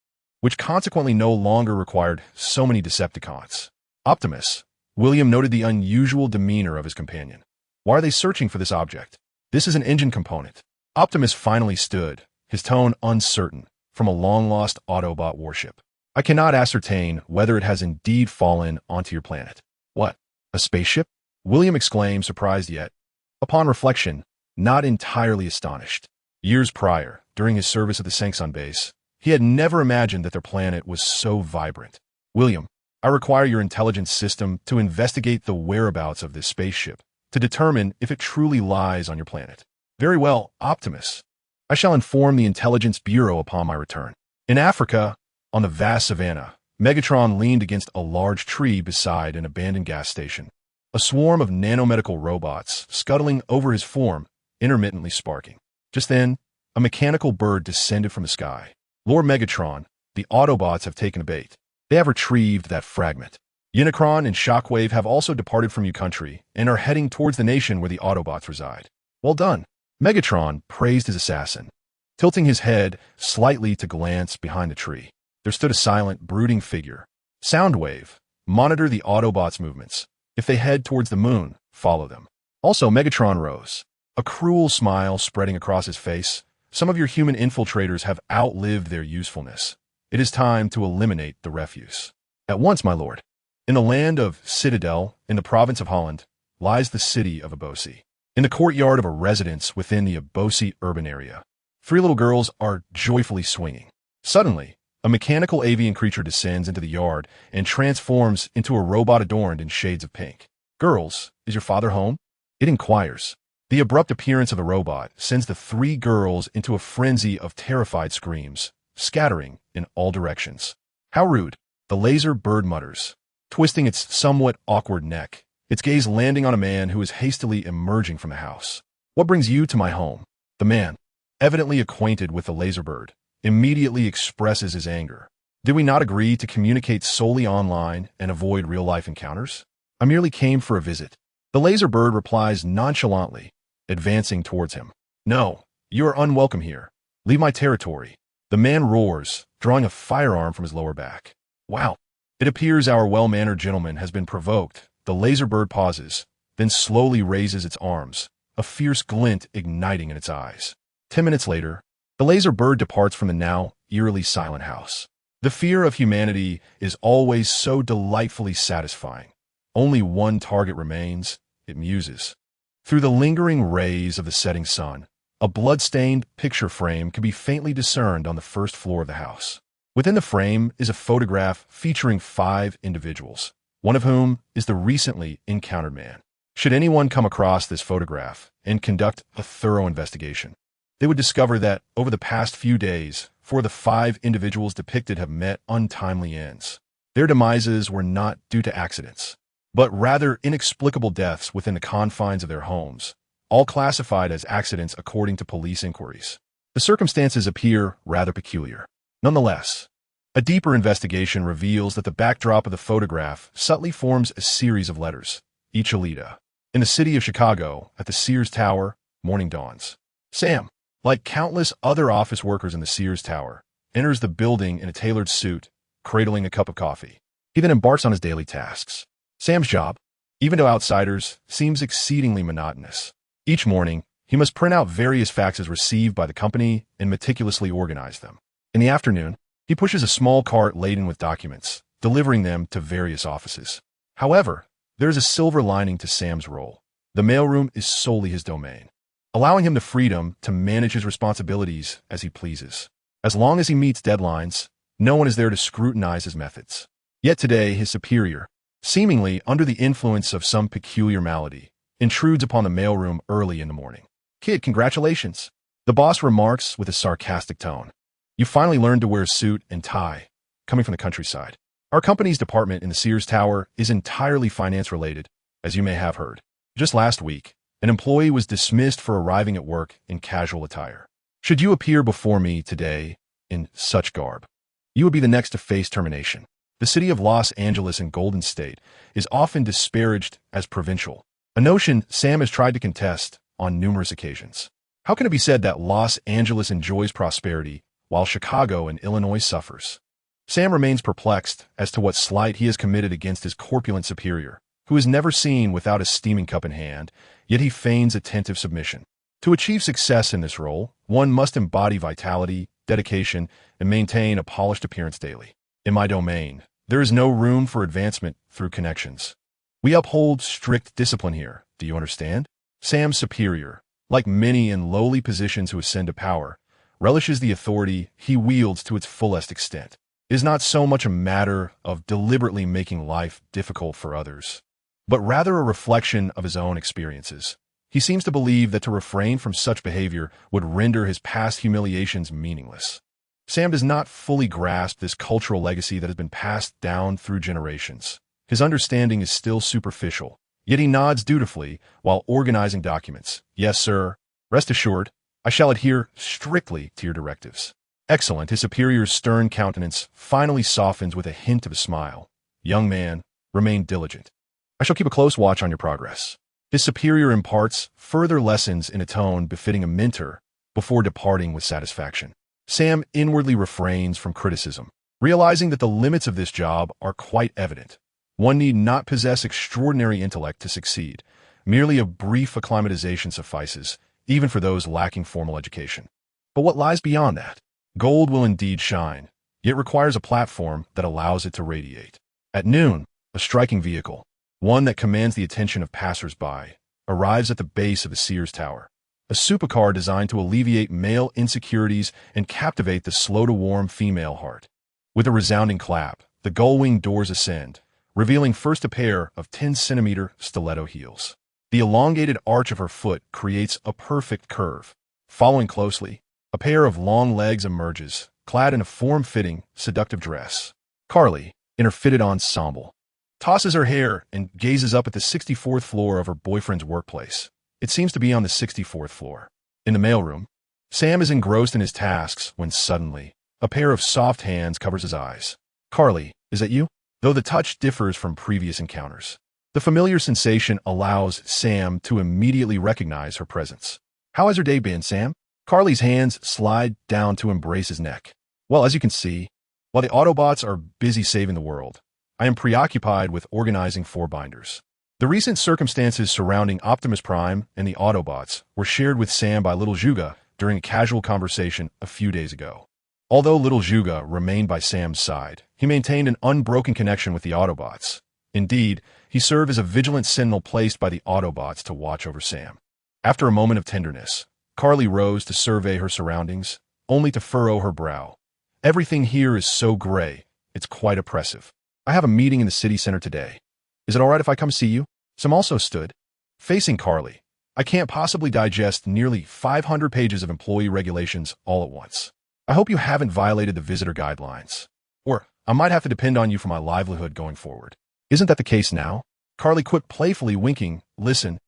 which consequently no longer required so many Decepticons. Optimus, William noted the unusual demeanor of his companion. Why are they searching for this object? This is an engine component. Optimus finally stood, his tone uncertain, from a long-lost Autobot warship. I cannot ascertain whether it has indeed fallen onto your planet. What? A spaceship? William exclaimed, surprised yet, upon reflection, not entirely astonished. Years prior, during his service at the Sancsun base, he had never imagined that their planet was so vibrant. William, I require your intelligence system to investigate the whereabouts of this spaceship, to determine if it truly lies on your planet. Very well, Optimus. I shall inform the Intelligence Bureau upon my return. In Africa, on the vast savanna, Megatron leaned against a large tree beside an abandoned gas station. A swarm of nanomedical robots scuttling over his form, intermittently sparking. Just then, a mechanical bird descended from the sky. Lord Megatron, the Autobots have taken a bait. They have retrieved that fragment. Unicron and Shockwave have also departed from your country and are heading towards the nation where the Autobots reside. Well done. Megatron praised his assassin, tilting his head slightly to glance behind the tree. There stood a silent, brooding figure. Soundwave, monitor the Autobots' movements. If they head towards the moon, follow them. Also, Megatron rose, a cruel smile spreading across his face. Some of your human infiltrators have outlived their usefulness. It is time to eliminate the refuse. At once, my lord. In the land of Citadel, in the province of Holland, lies the city of Abosi. In the courtyard of a residence within the Abosi urban area, three little girls are joyfully swinging. Suddenly, a mechanical avian creature descends into the yard and transforms into a robot adorned in shades of pink. Girls, is your father home? It inquires. The abrupt appearance of the robot sends the three girls into a frenzy of terrified screams, scattering in all directions. How rude, the laser bird mutters, twisting its somewhat awkward neck, its gaze landing on a man who is hastily emerging from the house. What brings you to my home? The man, evidently acquainted with the laser bird, immediately expresses his anger. Did we not agree to communicate solely online and avoid real-life encounters? I merely came for a visit. The laser bird replies nonchalantly, advancing towards him. No, you are unwelcome here. Leave my territory. The man roars, drawing a firearm from his lower back. Wow. It appears our well-mannered gentleman has been provoked. The laser bird pauses, then slowly raises its arms, a fierce glint igniting in its eyes. 10 minutes later, the laser bird departs from the now eerily silent house. The fear of humanity is always so delightfully satisfying. Only one target remains, it muses. Through the lingering rays of the setting sun, a blood-stained picture frame can be faintly discerned on the first floor of the house. Within the frame is a photograph featuring 5 individuals, one of whom is the recently encountered man. Should anyone come across this photograph and conduct a thorough investigation, they would discover that over the past few days, 4 of the 5 individuals depicted have met untimely ends. Their demises were not due to accidents, but rather inexplicable deaths within the confines of their homes, all classified as accidents according to police inquiries. The circumstances appear rather peculiar. Nonetheless, a deeper investigation reveals that the backdrop of the photograph subtly forms a series of letters, each a leader. In the city of Chicago, at the Sears Tower, morning dawns. Sam, like countless other office workers in the Sears Tower, enters the building in a tailored suit, cradling a cup of coffee. He then embarks on his daily tasks. Sam's job, even to outsiders, seems exceedingly monotonous. Each morning, he must print out various faxes received by the company and meticulously organize them. In the afternoon, he pushes a small cart laden with documents, delivering them to various offices. However, there is a silver lining to Sam's role. The mailroom is solely his domain, allowing him the freedom to manage his responsibilities as he pleases. As long as he meets deadlines, no one is there to scrutinize his methods. Yet today, his superior, seemingly under the influence of some peculiar malady, intrudes upon the mailroom early in the morning. Kid, congratulations, the boss remarks with a sarcastic tone. You finally learned to wear a suit and tie, coming from the countryside. Our company's department in the Sears Tower is entirely finance-related, as you may have heard. Just last week, an employee was dismissed for arriving at work in casual attire. Should you appear before me today in such garb, you would be the next to face termination. The city of Los Angeles and Golden State is often disparaged as provincial, a notion Sam has tried to contest on numerous occasions. How can it be said that Los Angeles enjoys prosperity while Chicago and Illinois suffers? Sam remains perplexed as to what slight he has committed against his corpulent superior, who is never seen without a steaming cup in hand, yet he feigns attentive submission. To achieve success in this role, one must embody vitality, dedication, and maintain a polished appearance daily. In my domain, there is no room for advancement through connections. We uphold strict discipline here, do you understand? Sam's superior, like many in lowly positions who ascend to power, relishes the authority he wields to its fullest extent. It is not so much a matter of deliberately making life difficult for others, but rather a reflection of his own experiences. He seems to believe that to refrain from such behavior would render his past humiliations meaningless. Sam does not fully grasp this cultural legacy that has been passed down through generations. His understanding is still superficial, yet he nods dutifully while organizing documents. Yes, sir. Rest assured, I shall adhere strictly to your directives. Excellent. His superior's stern countenance finally softens with a hint of a smile. Young man, remain diligent. I shall keep a close watch on your progress. His superior imparts further lessons in a tone befitting a mentor before departing with satisfaction. Sam inwardly refrains from criticism, realizing that the limits of this job are quite evident. One need not possess extraordinary intellect to succeed. Merely a brief acclimatization suffices, even for those lacking formal education. But what lies beyond that? Gold will indeed shine, yet requires a platform that allows it to radiate. At noon, a striking vehicle, one that commands the attention of passers-by, arrives at the base of the Sears Tower. A supercar designed to alleviate male insecurities and captivate the slow-to-warm female heart. With a resounding clap, the gull-wing doors ascend, revealing first a pair of 10-centimeter stiletto heels. The elongated arch of her foot creates a perfect curve. Following closely, a pair of long legs emerges, clad in a form-fitting, seductive dress. Carly, in her fitted ensemble, tosses her hair and gazes up at the 64th floor of her boyfriend's workplace. It seems to be on the 64th floor. In the mailroom, Sam is engrossed in his tasks when suddenly, a pair of soft hands covers his eyes. Carly, is that you? Though the touch differs from previous encounters, the familiar sensation allows Sam to immediately recognize her presence. How has your day been, Sam? Carly's hands slide down to embrace his neck. Well, as you can see, while the Autobots are busy saving the world, I am preoccupied with organizing 4 binders. The recent circumstances surrounding Optimus Prime and the Autobots were shared with Sam by Little Juga during a casual conversation a few days ago. Although Little Juga remained by Sam's side, he maintained an unbroken connection with the Autobots. Indeed, he served as a vigilant sentinel placed by the Autobots to watch over Sam. After a moment of tenderness, Carly rose to survey her surroundings, only to furrow her brow. Everything here is so gray, it's quite oppressive. I have a meeting in the city center today. Is it all right if I come see you? Sam also stood, facing Carly. I can't possibly digest nearly 500 pages of employee regulations all at once. I hope you haven't violated the visitor guidelines. Or I might have to depend on you for my livelihood going forward. Isn't that the case now? Carly quit playfully winking. Listen,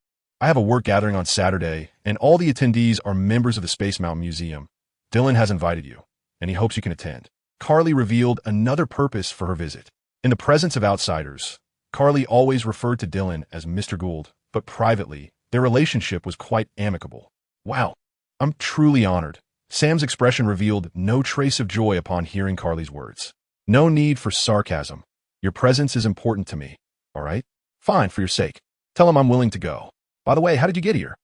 I have a work gathering on Saturday, and all the attendees are members of the Space Mountain Museum. Dylan has invited you, and he hopes you can attend. Carly revealed another purpose for her visit. In the presence of outsiders, Carly always referred to Dylan as Mr. Gould, but privately, their relationship was quite amicable. Wow, I'm truly honored. Sam's expression revealed no trace of joy upon hearing Carly's words. No need for sarcasm. Your presence is important to me, all right? Fine, for your sake. Tell him I'm willing to go. By the way, how did you get here?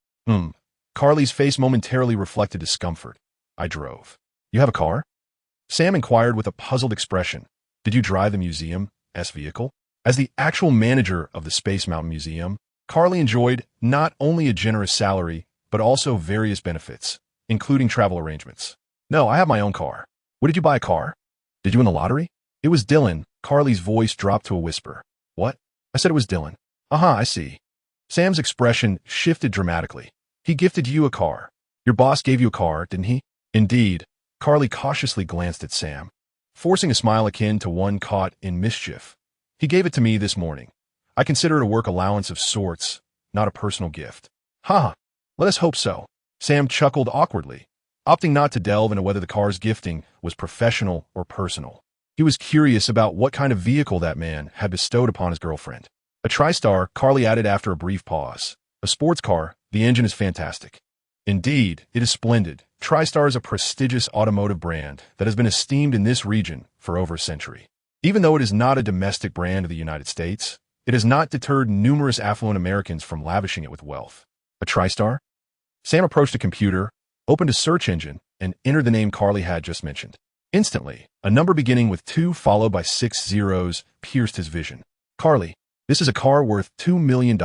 Carly's face momentarily reflected discomfort. I drove. You have a car? Sam inquired with a puzzled expression. Did you drive the museum's vehicle? As the actual manager of the Space Mountain Museum, Carly enjoyed not only a generous salary, but also various benefits, including travel arrangements. No, I have my own car. What did you buy a car? Did you win the lottery? It was Dylan. Carly's voice dropped to a whisper. What? I said it was Dylan. I see. Sam's expression shifted dramatically. He gifted you a car. Your boss gave you a car, didn't he? Indeed. Carly cautiously glanced at Sam, forcing a smile akin to one caught in mischief. He gave it to me this morning. I consider it a work allowance of sorts, not a personal gift. Ha! Let us hope so. Sam chuckled awkwardly, opting not to delve into whether the car's gifting was professional or personal. He was curious about what kind of vehicle that man had bestowed upon his girlfriend. A TriStar, Carly added after a brief pause. A sports car, the engine is fantastic. Indeed, it is splendid. TriStar is a prestigious automotive brand that has been esteemed in this region for over a century. Even though it is not a domestic brand of the United States, it has not deterred numerous affluent Americans from lavishing it with wealth. A TriStar? Sam approached a computer, opened a search engine, and entered the name Carly had just mentioned. Instantly, a number beginning with 2 followed by 6 zeros pierced his vision. Carly, this is a car worth $2 million.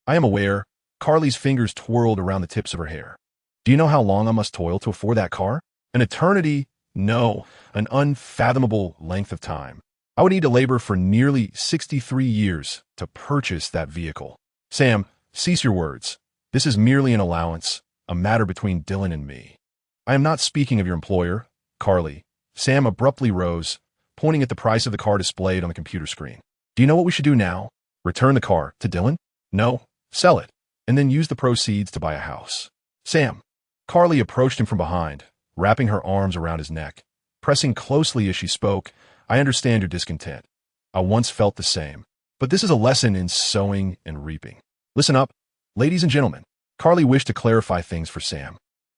I am aware. Carly's fingers twirled around the tips of her hair. Do you know how long I must toil to afford that car? An eternity? No, an unfathomable length of time. I would need to labor for nearly 63 years to purchase that vehicle. Sam, cease your words. This is merely an allowance, a matter between Dylan and me. I am not speaking of your employer, Carly. Sam abruptly rose, pointing at the price of the car displayed on the computer screen. Do you know what we should do now? Return the car to Dylan? No, sell it, and then use the proceeds to buy a house. Sam. Carly approached him from behind, wrapping her arms around his neck. Pressing closely as she spoke, I understand your discontent. I once felt the same. But this is a lesson in sowing and reaping. Listen up, ladies and gentlemen. Carly wished to clarify things for Sam,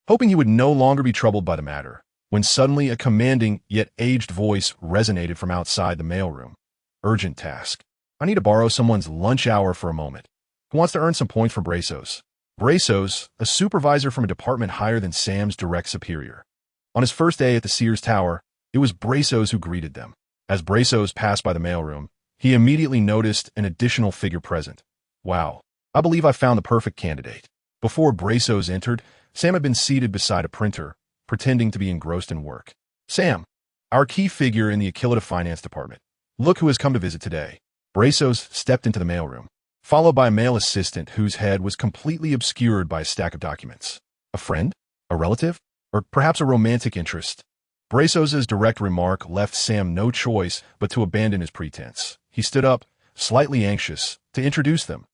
hoping he would no longer be troubled by the matter, when suddenly a commanding yet aged voice resonated from outside the mailroom. Urgent task. I need to borrow someone's lunch hour for a moment. Who wants to earn some points for Brazos? Brazos, a supervisor from a department higher than Sam's direct superior. On his first day at the Sears Tower, it was Brazos who greeted them. As Brazos passed by the mailroom, he immediately noticed an additional figure present. Wow, I believe I found the perfect candidate. Before Brazos entered, Sam had been seated beside a printer, pretending to be engrossed in work. Sam, our key figure in the Achillida Finance Department. Look who has come to visit today. Brazos stepped into the mailroom, followed by a male assistant whose head was completely obscured by a stack of documents. A friend? A relative? Or perhaps a romantic interest? Brazos's direct remark left Sam no choice but to abandon his pretense. He stood up, slightly anxious, to introduce them.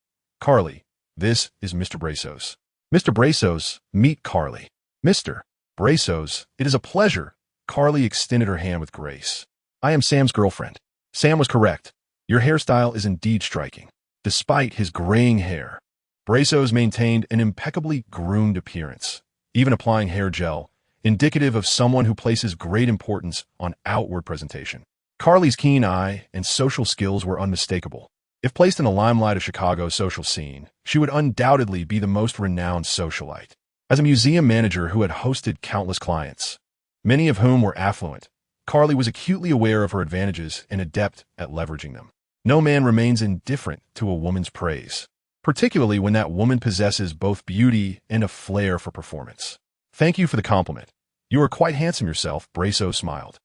Carly, this is Mr. Brazos. Mr. Brazos, meet Carly. Mr. Brazos, it is a pleasure. Carly extended her hand with grace. I am Sam's girlfriend. Sam was correct. Your hairstyle is indeed striking. Despite his graying hair, Brazos maintained an impeccably groomed appearance, even applying hair gel, indicative of someone who places great importance on outward presentation. Carly's keen eye and social skills were unmistakable. If placed in the limelight of Chicago's social scene, she would undoubtedly be the most renowned socialite. As a museum manager who had hosted countless clients, many of whom were affluent, Carly was acutely aware of her advantages and adept at leveraging them. No man remains indifferent to a woman's praise, particularly when that woman possesses both beauty and a flair for performance. Thank you for the compliment. You are quite handsome yourself, Brazos smiled,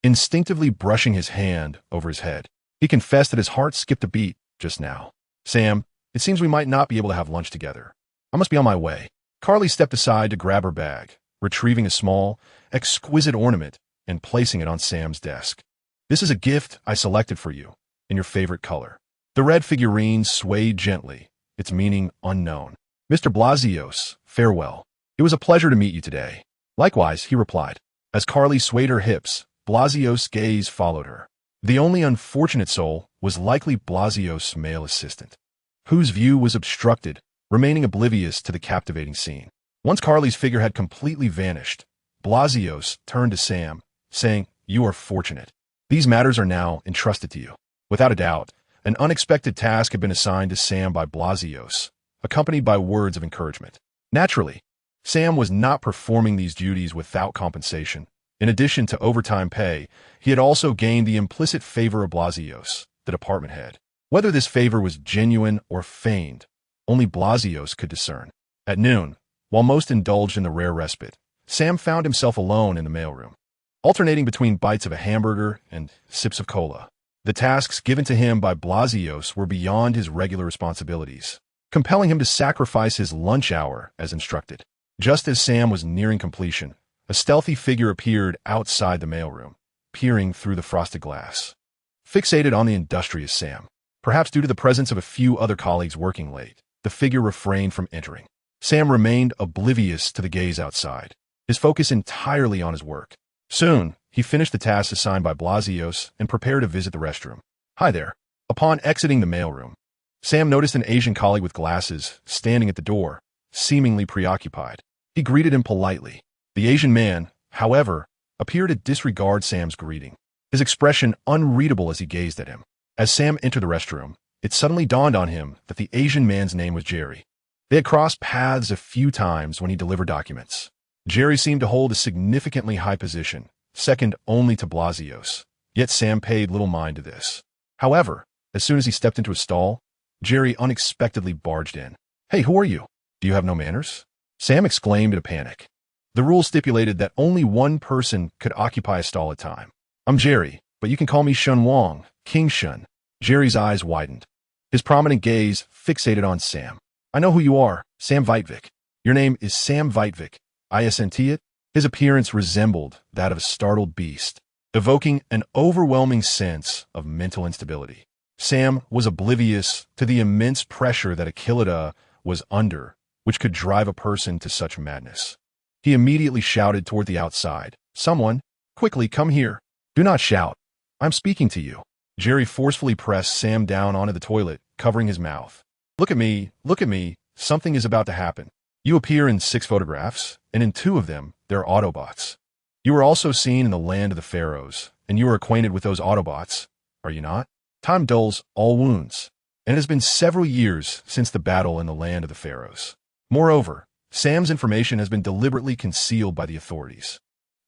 instinctively brushing his hand over his head. He confessed that his heart skipped a beat just now. Sam, it seems we might not be able to have lunch together. I must be on my way. Carly stepped aside to grab her bag, retrieving a small, exquisite ornament and placing it on Sam's desk. This is a gift I selected for you, in your favorite color. The red figurine swayed gently, its meaning unknown. Mr. Blasíos, farewell. It was a pleasure to meet you today. Likewise, he replied. As Carly swayed her hips, Blasíos' gaze followed her. The only unfortunate soul was likely Blasíos' male assistant, whose view was obstructed, remaining oblivious to the captivating scene. Once Carly's figure had completely vanished, Blasíos turned to Sam, saying, You are fortunate. These matters are now entrusted to you. Without a doubt, an unexpected task had been assigned to Sam by Blasíos, accompanied by words of encouragement. Naturally, Sam was not performing these duties without compensation. In addition to overtime pay, he had also gained the implicit favor of Blasíos, the department head. Whether this favor was genuine or feigned, only Blasíos could discern. At noon, while most indulged in the rare respite, Sam found himself alone in the mailroom, alternating between bites of a hamburger and sips of cola. The tasks given to him by Blasíos were beyond his regular responsibilities, compelling him to sacrifice his lunch hour as instructed. Just as Sam was nearing completion, a stealthy figure appeared outside the mailroom, peering through the frosted glass. Fixated on the industrious Sam, perhaps due to the presence of a few other colleagues working late, the figure refrained from entering. Sam remained oblivious to the gaze outside, his focus entirely on his work. Soon, he finished the tasks assigned by Blasíos and prepared to visit the restroom. Hi there. Upon exiting the mailroom, Sam noticed an Asian colleague with glasses standing at the door, seemingly preoccupied. He greeted him politely. The Asian man, however, appeared to disregard Sam's greeting, his expression unreadable as he gazed at him. As Sam entered the restroom, it suddenly dawned on him that the Asian man's name was Jerry. They had crossed paths a few times when he delivered documents. Jerry seemed to hold a significantly high position, second only to Blasíos, yet Sam paid little mind to this. However, as soon as he stepped into a stall, Jerry unexpectedly barged in. Hey, who are you? Do you have no manners? Sam exclaimed in a panic. The rule stipulated that only one person could occupy a stall at a time. I'm Jerry, but you can call me Shun Wong, King Shun. Jerry's eyes widened, his prominent gaze fixated on Sam. I know who you are, Sam Vitvik. Your name is Sam Vitvik. Isn't it? His appearance resembled that of a startled beast, evoking an overwhelming sense of mental instability. Sam was oblivious to the immense pressure that Achillida was under, which could drive a person to such madness. He immediately shouted toward the outside. Someone, quickly come here. Do not shout. I'm speaking to you. Jerry forcefully pressed Sam down onto the toilet, covering his mouth. Look at me, something is about to happen. You appear in 6 photographs, and in 2 of them, there are Autobots. You were also seen in the land of the Pharaohs, and you are acquainted with those Autobots, are you not? Time dulls all wounds, and it has been several years since the battle in the land of the Pharaohs. Moreover, Sam's information has been deliberately concealed by the authorities.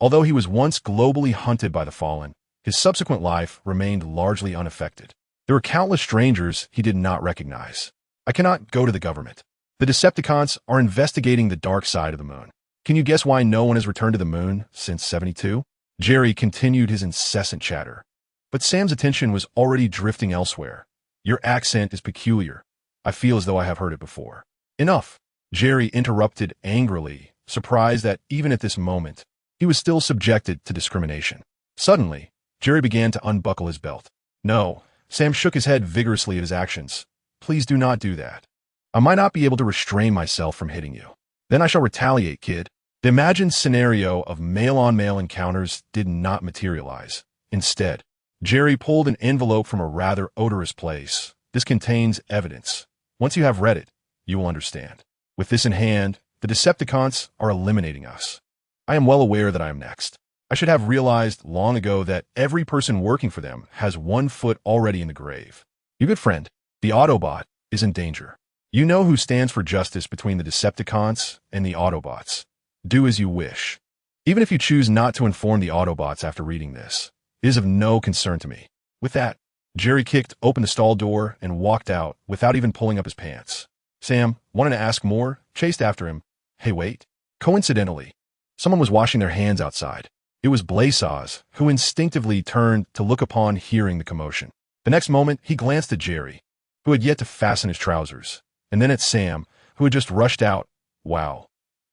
Although he was once globally hunted by the Fallen, his subsequent life remained largely unaffected. There were countless strangers he did not recognize. I cannot go to the government. The Decepticons are investigating the dark side of the moon. Can you guess why no one has returned to the moon since 72? Jerry continued his incessant chatter. But Sam's attention was already drifting elsewhere. Your accent is peculiar. I feel as though I have heard it before. Enough, Jerry interrupted angrily, surprised that even at this moment, he was still subjected to discrimination. Suddenly, Jerry began to unbuckle his belt. No, Sam shook his head vigorously at his actions. Please do not do that. I might not be able to restrain myself from hitting you. Then I shall retaliate, kid. The imagined scenario of male-on-male encounters did not materialize. Instead, Jerry pulled an envelope from a rather odorous place. This contains evidence. Once you have read it, you will understand. With this in hand, the Decepticons are eliminating us. I am well aware that I am next. I should have realized long ago that every person working for them has one foot already in the grave. Your good friend, the Autobot, is in danger. You know who stands for justice between the Decepticons and the Autobots. Do as you wish. Even if you choose not to inform the Autobots after reading this, it is of no concern to me. With that, Jerry kicked open the stall door and walked out without even pulling up his pants. Sam, wanting to ask more, chased after him. Hey, wait. Coincidentally, someone was washing their hands outside. It was Blazaz, who instinctively turned to look upon hearing the commotion. The next moment, he glanced at Jerry, who had yet to fasten his trousers, and then at Sam, who had just rushed out. Wow.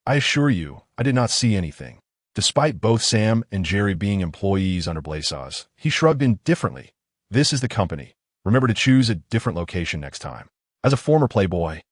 I assure you, I did not see anything. Despite both Sam and Jerry being employees under Blazaz, he shrugged indifferently. This is the company. Remember to choose a different location next time. As a former playboy,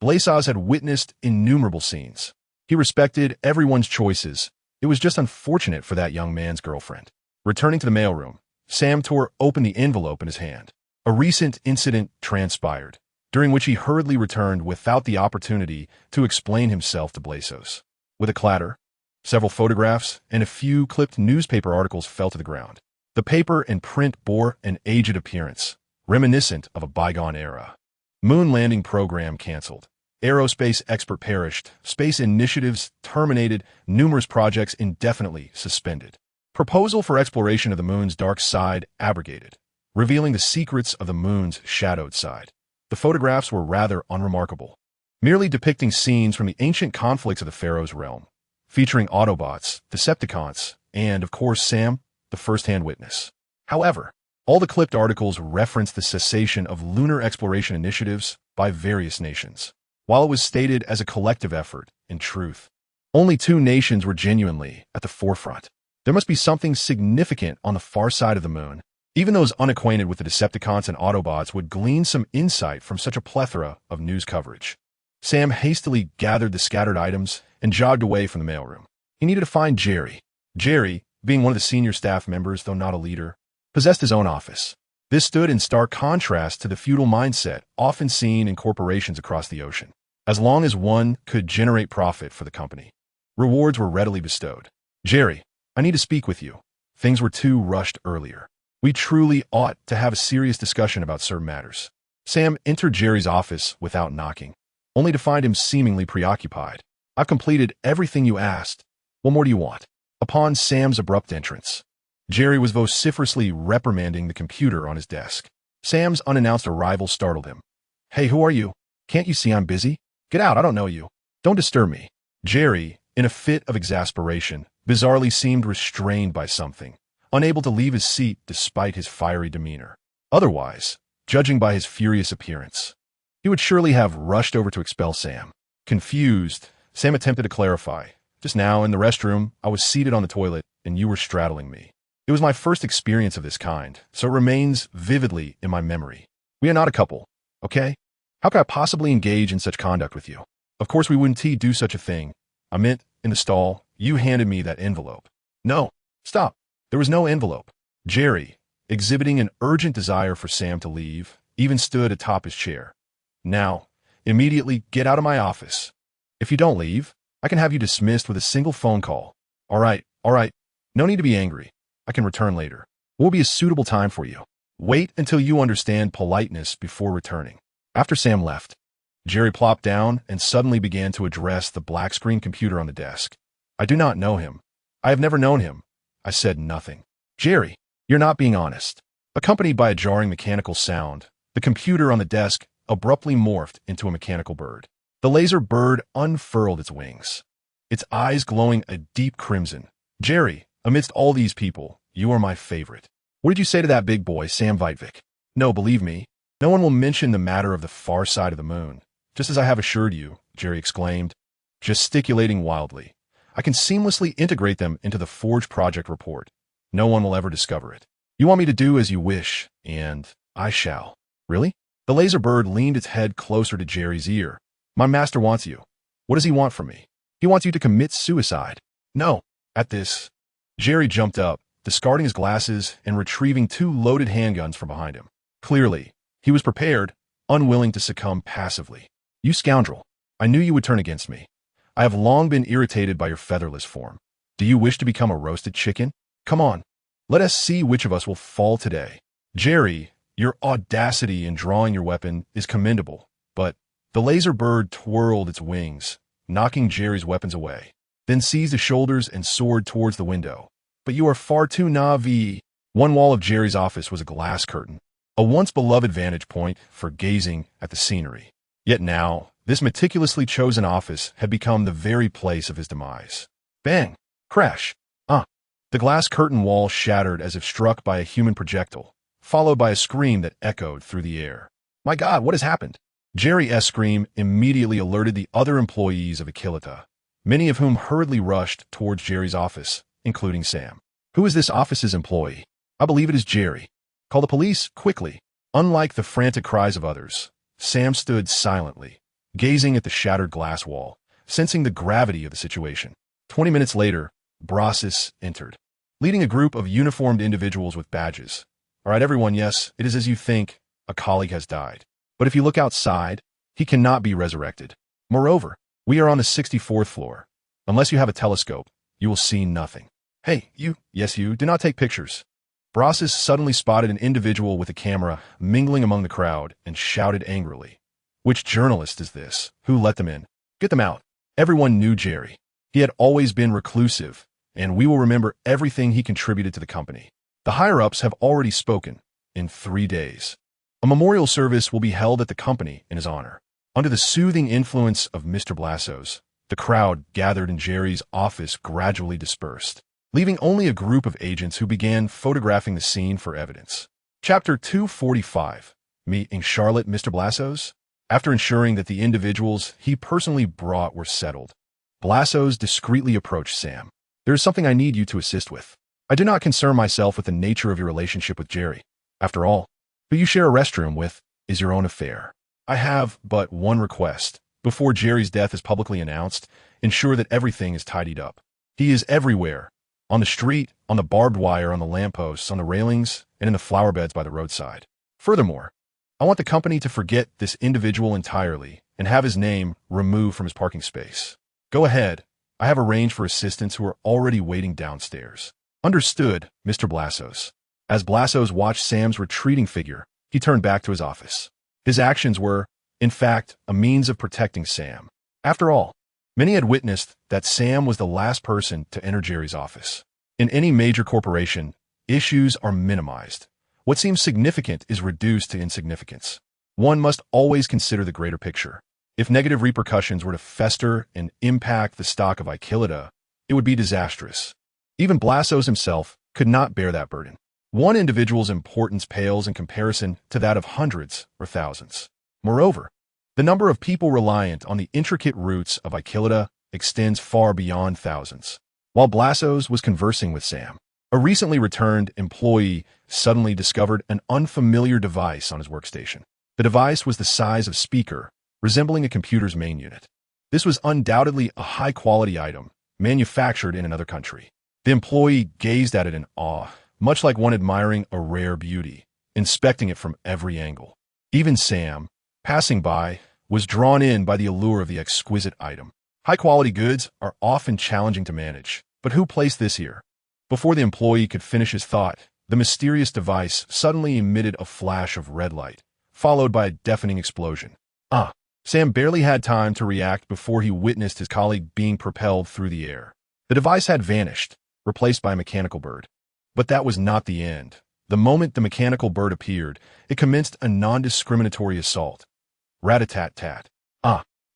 Blazaz had witnessed innumerable scenes. He respected everyone's choices. It was just unfortunate for that young man's girlfriend. Returning to the mailroom, Sam tore open the envelope in his hand. A recent incident transpired, during which he hurriedly returned without the opportunity to explain himself to Blazos. With a clatter, several photographs and a few clipped newspaper articles fell to the ground. The paper and print bore an aged appearance, reminiscent of a bygone era. Moon landing program canceled. Aerospace expert perished. Space initiatives terminated. Numerous projects indefinitely suspended. Proposal for exploration of the moon's dark side abrogated, revealing the secrets of the moon's shadowed side. The photographs were rather unremarkable, merely depicting scenes from the ancient conflicts of the Pharaoh's realm, featuring Autobots, Decepticons, and, of course, Sam, the first-hand witness. However, all the clipped articles referenced the cessation of lunar exploration initiatives by various nations. While it was stated as a collective effort, in truth, only two nations were genuinely at the forefront. There must be something significant on the far side of the moon. Even those unacquainted with the Decepticons and Autobots would glean some insight from such a plethora of news coverage. Sam hastily gathered the scattered items and jogged away from the mailroom. He needed to find Jerry. Jerry, being one of the senior staff members, though not a leader, possessed his own office. This stood in stark contrast to the feudal mindset often seen in corporations across the ocean. As long as one could generate profit for the company, rewards were readily bestowed. Jerry, I need to speak with you. Things were too rushed earlier. We truly ought to have a serious discussion about certain matters. Sam entered Jerry's office without knocking, only to find him seemingly preoccupied. I've completed everything you asked. What more do you want? Upon Sam's abrupt entrance, Jerry was vociferously reprimanding the computer on his desk. Sam's unannounced arrival startled him. Hey, who are you? Can't you see I'm busy? Get out, I don't know you. Don't disturb me. Jerry, in a fit of exasperation, bizarrely seemed restrained by something, unable to leave his seat despite his fiery demeanor. Otherwise, judging by his furious appearance, he would surely have rushed over to expel Sam. Confused, Sam attempted to clarify. Just now, in the restroom, I was seated on the toilet, and you were straddling me. It was my first experience of this kind, so it remains vividly in my memory. We are not a couple, okay? How could I possibly engage in such conduct with you? Of course we wouldn't do such a thing. I meant, in the stall, you handed me that envelope. No, stop. There was no envelope. Jerry, exhibiting an urgent desire for Sam to leave, even stood atop his chair. Now, immediately get out of my office. If you don't leave, I can have you dismissed with a single phone call. All right. No need to be angry. I can return later. What will be a suitable time for you? Wait until you understand politeness before returning. After Sam left, Jerry plopped down and suddenly began to address the black screen computer on the desk. I do not know him. I have never known him. I said nothing. Jerry, you're not being honest. Accompanied by a jarring mechanical sound, the computer on the desk abruptly morphed into a mechanical bird. The laser bird unfurled its wings, its eyes glowing a deep crimson. Jerry, amidst all these people, you are my favorite. What did you say to that big boy, Sam Vitvik? No, believe me, No one will mention the matter of the far side of the moon, just as I have assured you, Jerry exclaimed, gesticulating wildly. I can seamlessly integrate them into the Forge project report. No one will ever discover it. You want me to do as you wish, and I shall. Really? The laser bird leaned its head closer to Jerry's ear. My master wants you. What does he want from me? He wants you to commit suicide. No. At this, Jerry jumped up, discarding his glasses and retrieving 2 loaded handguns from behind him. Clearly, he was prepared, unwilling to succumb passively. You scoundrel. I knew you would turn against me. I have long been irritated by your featherless form. Do you wish to become a roasted chicken? Come on. Let us see which of us will fall today. Jerry, your audacity in drawing your weapon is commendable, but the laser bird twirled its wings, knocking Jerry's weapons away, then seized his shoulders and soared towards the window. But you are far too naive. One wall of Jerry's office was a glass curtain, a once-beloved vantage point for gazing at the scenery. Yet now, this meticulously chosen office had become the very place of his demise. Bang! Crash! The glass curtain wall shattered as if struck by a human projectile, followed by a scream that echoed through the air. My God, what has happened? Jerry's scream immediately alerted the other employees of Aquilata, many of whom hurriedly rushed towards Jerry's office, including Sam. Who is this office's employee? I believe it is Jerry. Call the police, quickly. Unlike the frantic cries of others, Sam stood silently, gazing at the shattered glass wall, sensing the gravity of the situation. 20 minutes later, Brossis entered, leading a group of uniformed individuals with badges. All right, everyone, yes, it is as you think. A colleague has died. But if you look outside, he cannot be resurrected. Moreover, we are on the 64th floor. Unless you have a telescope, you will see nothing. Hey, you, yes, you, do not take pictures. Brossis suddenly spotted an individual with a camera mingling among the crowd and shouted angrily. Which journalist is this? Who let them in? Get them out. Everyone knew Jerry. He had always been reclusive, and we will remember everything he contributed to the company. The higher-ups have already spoken. In 3 days, a memorial service will be held at the company in his honor. Under the soothing influence of Mr. Blassos, the crowd gathered in Jerry's office gradually dispersed, leaving only a group of agents who began photographing the scene for evidence. Chapter 245. Meeting Charlotte, Mr. Blassos. After ensuring that the individuals he personally brought were settled, Blassos discreetly approached Sam. There is something I need you to assist with. I do not concern myself with the nature of your relationship with Jerry. After all, who you share a restroom with is your own affair. I have but one request. Before Jerry's death is publicly announced, ensure that everything is tidied up. He is everywhere. On the street, on the barbed wire, on the lampposts, on the railings, and in the flower beds by the roadside. Furthermore, I want the company to forget this individual entirely and have his name removed from his parking space. Go ahead. I have arranged for assistants who are already waiting downstairs. Understood, Mr. Blassos. As Blassos watched Sam's retreating figure, he turned back to his office. His actions were, in fact, a means of protecting Sam. After all, many had witnessed that Sam was the last person to enter Jerry's office. In any major corporation, issues are minimized. What seems significant is reduced to insignificance. One must always consider the greater picture. If negative repercussions were to fester and impact the stock of Aquilata, it would be disastrous. Even Blassos himself could not bear that burden. One individual's importance pales in comparison to that of hundreds or thousands. Moreover, the number of people reliant on the intricate roots of Aquilata extends far beyond thousands. While Blassos was conversing with Sam, a recently returned employee suddenly discovered an unfamiliar device on his workstation. The device was the size of a speaker, resembling a computer's main unit. This was undoubtedly a high-quality item, manufactured in another country. The employee gazed at it in awe, much like one admiring a rare beauty, inspecting it from every angle. Even Sam, passing by, was drawn in by the allure of the exquisite item. High-quality goods are often challenging to manage, but who placed this here? Before the employee could finish his thought, the mysterious device suddenly emitted a flash of red light, followed by a deafening explosion. Sam barely had time to react before he witnessed his colleague being propelled through the air. The device had vanished, replaced by a mechanical bird. But that was not the end. The moment the mechanical bird appeared, it commenced a non-discriminatory assault. Rat-a-tat-tat.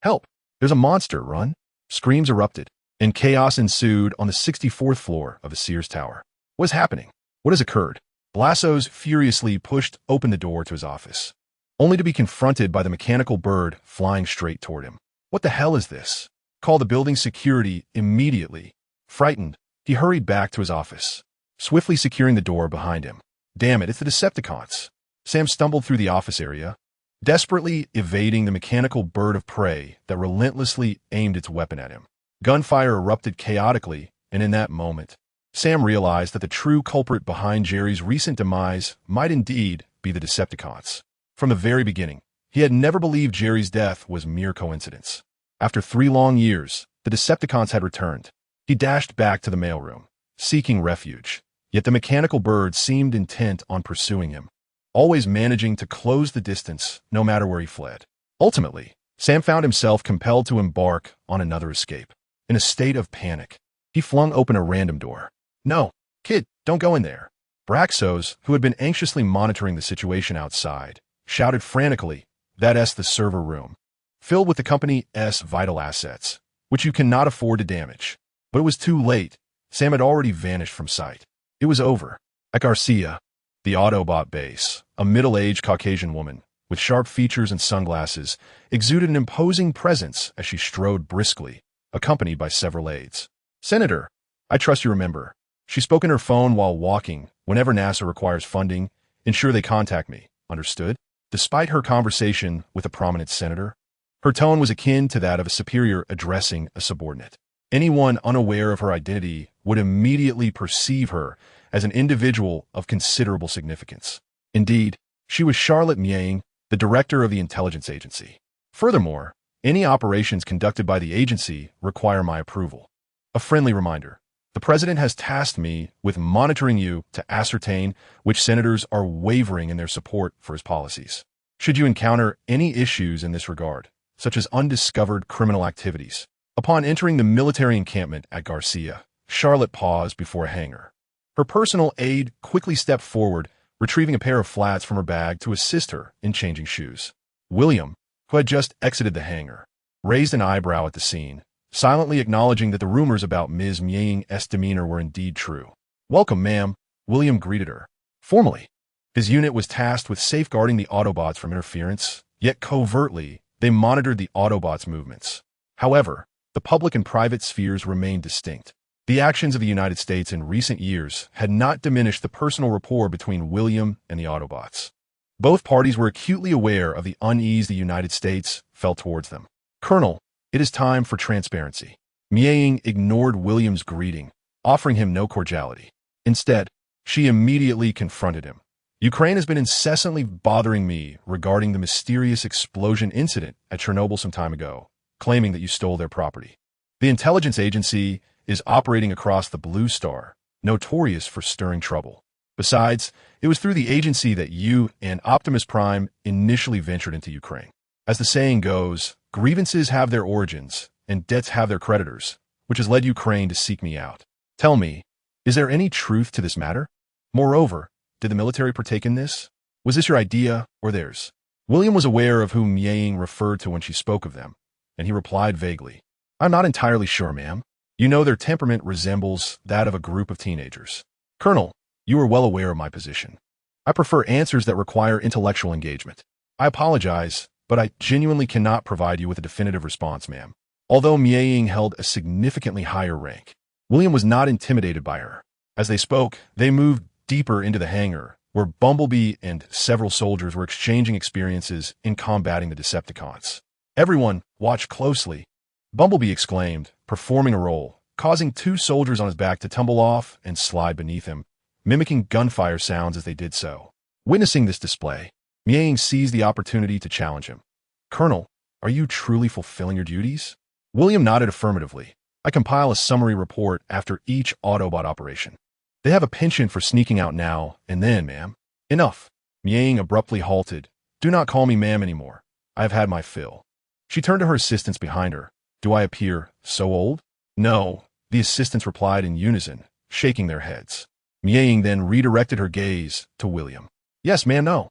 Help! There's a monster, run! Screams erupted, and chaos ensued on the 64th floor of the Sears Tower. What is happening? What has occurred? Blassos furiously pushed open the door to his office. only to be confronted by the mechanical bird flying straight toward him. What the hell is this? Call the building security immediately. Frightened, he hurried back to his office, swiftly securing the door behind him. Damn it, it's the Decepticons. Sam stumbled through the office area, desperately evading the mechanical bird of prey that relentlessly aimed its weapon at him. Gunfire erupted chaotically, and in that moment, Sam realized that the true culprit behind Jerry's recent demise might indeed be the Decepticons. From the very beginning, he had never believed Jerry's death was mere coincidence. After 3 long years, the Decepticons had returned. He dashed back to the mailroom, seeking refuge, yet the mechanical bird seemed intent on pursuing him, always managing to close the distance no matter where he fled. Ultimately, Sam found himself compelled to embark on another escape. In a state of panic, he flung open a random door. No, kid, don't go in there. Braxos, who had been anxiously monitoring the situation outside, shouted frantically, "That's the server room, filled with the company's vital assets, which you cannot afford to damage." But it was too late. Sam had already vanished from sight. It was over. At Garcia, the Autobot base, a middle-aged Caucasian woman with sharp features and sunglasses exuded an imposing presence as she strode briskly, accompanied by several aides. "Senator, I trust you remember." She spoke in her phone while walking. "Whenever NASA requires funding, ensure they contact me. Understood?" Despite her conversation with a prominent senator, her tone was akin to that of a superior addressing a subordinate. Anyone unaware of her identity would immediately perceive her as an individual of considerable significance. Indeed, she was Charlotte Miang, the director of the intelligence agency. Furthermore, any operations conducted by the agency require my approval. A friendly reminder. The president has tasked me with monitoring you to ascertain which senators are wavering in their support for his policies. Should you encounter any issues in this regard, such as undiscovered criminal activities. Upon entering the military encampment at Garcia, Charlotte paused before a hangar. Her personal aide quickly stepped forward, retrieving a pair of flats from her bag to assist her in changing shoes. William, who had just exited the hangar, raised an eyebrow at the scene, silently acknowledging that the rumors about Ms. Miang's demeanor were indeed true. "Welcome, ma'am," William greeted her. Formally, his unit was tasked with safeguarding the Autobots from interference, yet covertly, they monitored the Autobots' movements. However, the public and private spheres remained distinct. The actions of the United States in recent years had not diminished the personal rapport between William and the Autobots. Both parties were acutely aware of the unease the United States felt towards them. "Colonel, it is time for transparency." Miang ignored William's greeting, offering him no cordiality. Instead, she immediately confronted him. "Ukraine has been incessantly bothering me regarding the mysterious explosion incident at Chernobyl some time ago, claiming that you stole their property. The intelligence agency is operating across the Blue Star, notorious for stirring trouble. Besides, it was through the agency that you and Optimus Prime initially ventured into Ukraine. As the saying goes, grievances have their origins, and debts have their creditors, which has led Ukraine to seek me out. Tell me, is there any truth to this matter? Moreover, did the military partake in this? Was this your idea or theirs?" William was aware of whom Miang referred to when she spoke of them, and he replied vaguely, "I'm not entirely sure, ma'am. You know their temperament resembles that of a group of teenagers. Colonel, you are well aware of my position. I prefer answers that require intellectual engagement. I apologize, but I genuinely cannot provide you with a definitive response, ma'am." Although Miang held a significantly higher rank, William was not intimidated by her. As they spoke, they moved deeper into the hangar, where Bumblebee and several soldiers were exchanging experiences in combating the Decepticons. "Everyone, watch closely," Bumblebee exclaimed, performing a roll, causing 2 soldiers on his back to tumble off and slide beneath him, mimicking gunfire sounds as they did so. Witnessing this display, Miang seized the opportunity to challenge him. "Colonel, are you truly fulfilling your duties?" William nodded affirmatively. "I compile a summary report after each Autobot operation. They have a penchant for sneaking out now and then, ma'am." "Enough." Miang abruptly halted. "Do not call me ma'am anymore. I have had my fill." She turned to her assistants behind her. "Do I appear so old?" "No," the assistants replied in unison, shaking their heads. Miang then redirected her gaze to William. "Yes, ma'am, no."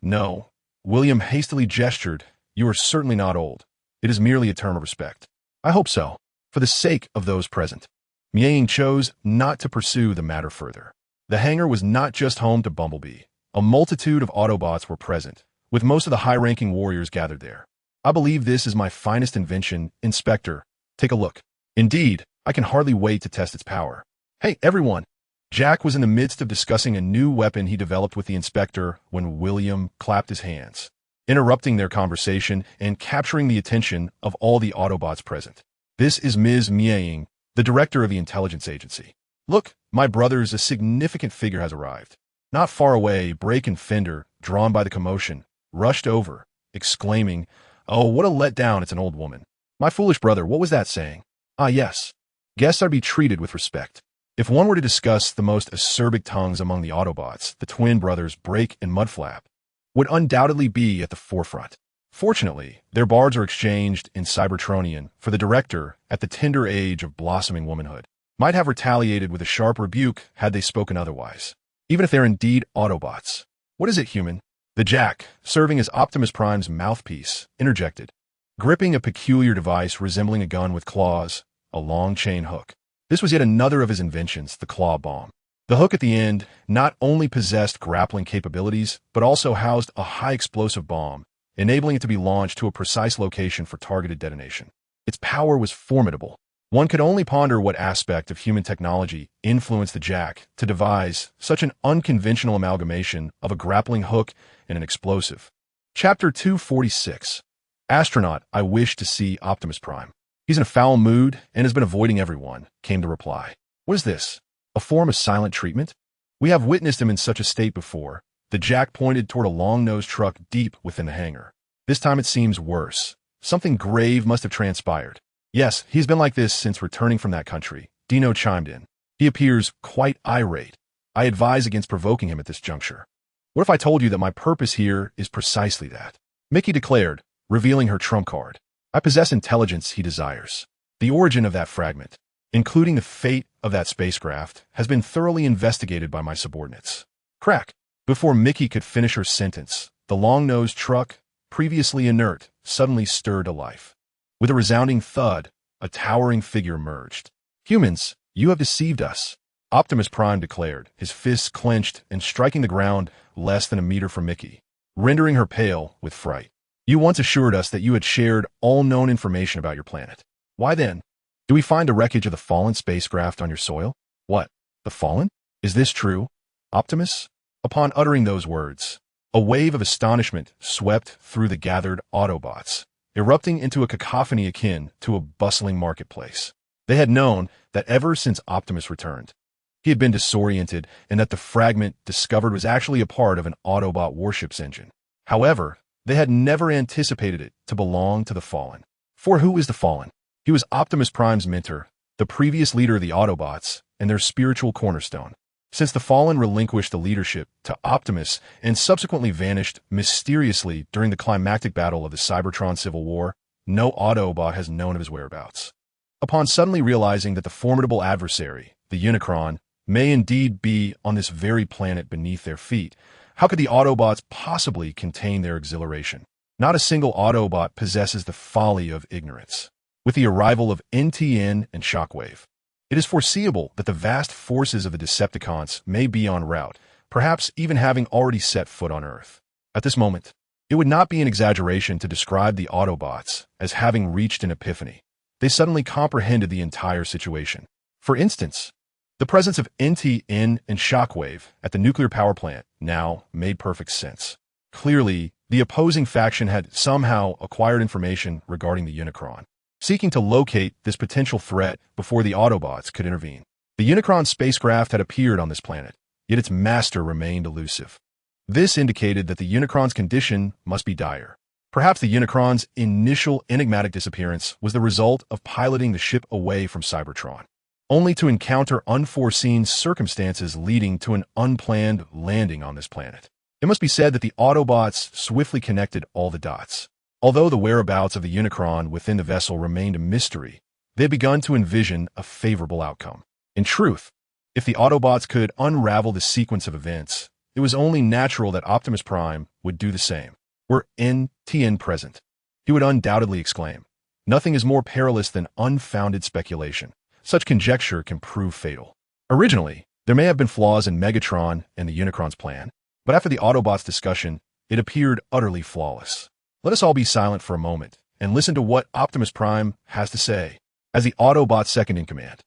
No. William hastily gestured. "You are certainly not old. It is merely a term of respect." "I hope so, for the sake of those present." Miang chose not to pursue the matter further. The hangar was not just home to Bumblebee. A multitude of Autobots were present, with most of the high-ranking warriors gathered there. I believe this is my finest invention, Inspector. Take a look. Indeed, I can hardly wait to test its power. Hey, everyone! Jack was in the midst of discussing a new weapon he developed with the Inspector when William clapped his hands, interrupting their conversation and capturing the attention of all the Autobots present. This is Ms. Miang, the director of the intelligence agency. Look, my brothers, a significant figure has arrived. Not far away, Brake and Fender, drawn by the commotion, rushed over, exclaiming, "Oh, what a letdown, it's an old woman." My foolish brother, what was that saying? Ah, yes. Guests are to be treated with respect. If one were to discuss the most acerbic tongues among the Autobots, the twin brothers Brake and Mudflap would undoubtedly be at the forefront. Fortunately, their bards are exchanged in Cybertronian, for the director, at the tender age of blossoming womanhood, might have retaliated with a sharp rebuke had they spoken otherwise, even if they're indeed Autobots. What is it, human? The Jack, serving as Optimus Prime's mouthpiece, interjected, gripping a peculiar device resembling a gun with claws, a long chain hook. This was yet another of his inventions, the claw bomb. The hook at the end not only possessed grappling capabilities, but also housed a high-explosive bomb, enabling it to be launched to a precise location for targeted detonation. Its power was formidable. One could only ponder what aspect of human technology influenced the Jack to devise such an unconventional amalgamation of a grappling hook and an explosive. Chapter 246. Astronaut, I wish to see Optimus Prime. He's in a foul mood and has been avoiding everyone, came the reply. What is this? A form of silent treatment? We have witnessed him in such a state before. The Jack pointed toward a long-nosed truck deep within the hangar. This time it seems worse. Something grave must have transpired. Yes, he's been like this since returning from that country, Dino chimed in. He appears quite irate. I advise against provoking him at this juncture. What if I told you that my purpose here is precisely that? Mickey declared, revealing her trump card. I possess intelligence he desires. The origin of that fragment, including the fate of that spacecraft, has been thoroughly investigated by my subordinates. Crack. Before Mickey could finish her sentence, the long-nosed truck, previously inert, suddenly stirred to life. With a resounding thud, a towering figure emerged. Humans, you have deceived us, Optimus Prime declared, his fists clenched and striking the ground less than a meter from Mickey, rendering her pale with fright. You once assured us that you had shared all known information about your planet. Why then? Do we find the wreckage of the fallen spacecraft on your soil? What? The fallen? Is this true, Optimus? Upon uttering those words, a wave of astonishment swept through the gathered Autobots, erupting into a cacophony akin to a bustling marketplace. They had known that ever since Optimus returned, he had been disoriented and that the fragment discovered was actually a part of an Autobot warship's engine. However, they had never anticipated it to belong to the Fallen. For who is the Fallen? He was Optimus Prime's mentor, the previous leader of the Autobots, and their spiritual cornerstone. Since the Fallen relinquished the leadership to Optimus and subsequently vanished mysteriously during the climactic battle of the Cybertron Civil War, no Autobot has known of his whereabouts. Upon suddenly realizing that the formidable adversary, the Unicron, may indeed be on this very planet beneath their feet, how could the Autobots possibly contain their exhilaration? Not a single Autobot possesses the folly of ignorance. With the arrival of Nie Tian and Shockwave, it is foreseeable that the vast forces of the Decepticons may be en route, perhaps even having already set foot on Earth. At this moment, it would not be an exaggeration to describe the Autobots as having reached an epiphany. They suddenly comprehended the entire situation. For instance, the presence of Nie Tian and Shockwave at the nuclear power plant now made perfect sense. Clearly, the opposing faction had somehow acquired information regarding the Unicron, seeking to locate this potential threat before the Autobots could intervene. The Unicron spacecraft had appeared on this planet, yet its master remained elusive. This indicated that the Unicron's condition must be dire. Perhaps the Unicron's initial enigmatic disappearance was the result of piloting the ship away from Cybertron, only to encounter unforeseen circumstances leading to an unplanned landing on this planet. It must be said that the Autobots swiftly connected all the dots. Although the whereabouts of the Unicron within the vessel remained a mystery, they had begun to envision a favorable outcome. In truth, if the Autobots could unravel the sequence of events, it was only natural that Optimus Prime would do the same. Were Nie Tian present, he would undoubtedly exclaim, "Nothing is more perilous than unfounded speculation. Such conjecture can prove fatal." Originally, there may have been flaws in Megatron and the Unicron's plan, but after the Autobots' discussion, It appeared utterly flawless. Let us all be silent for a moment and listen to what Optimus Prime has to say. As the Autobot second in command,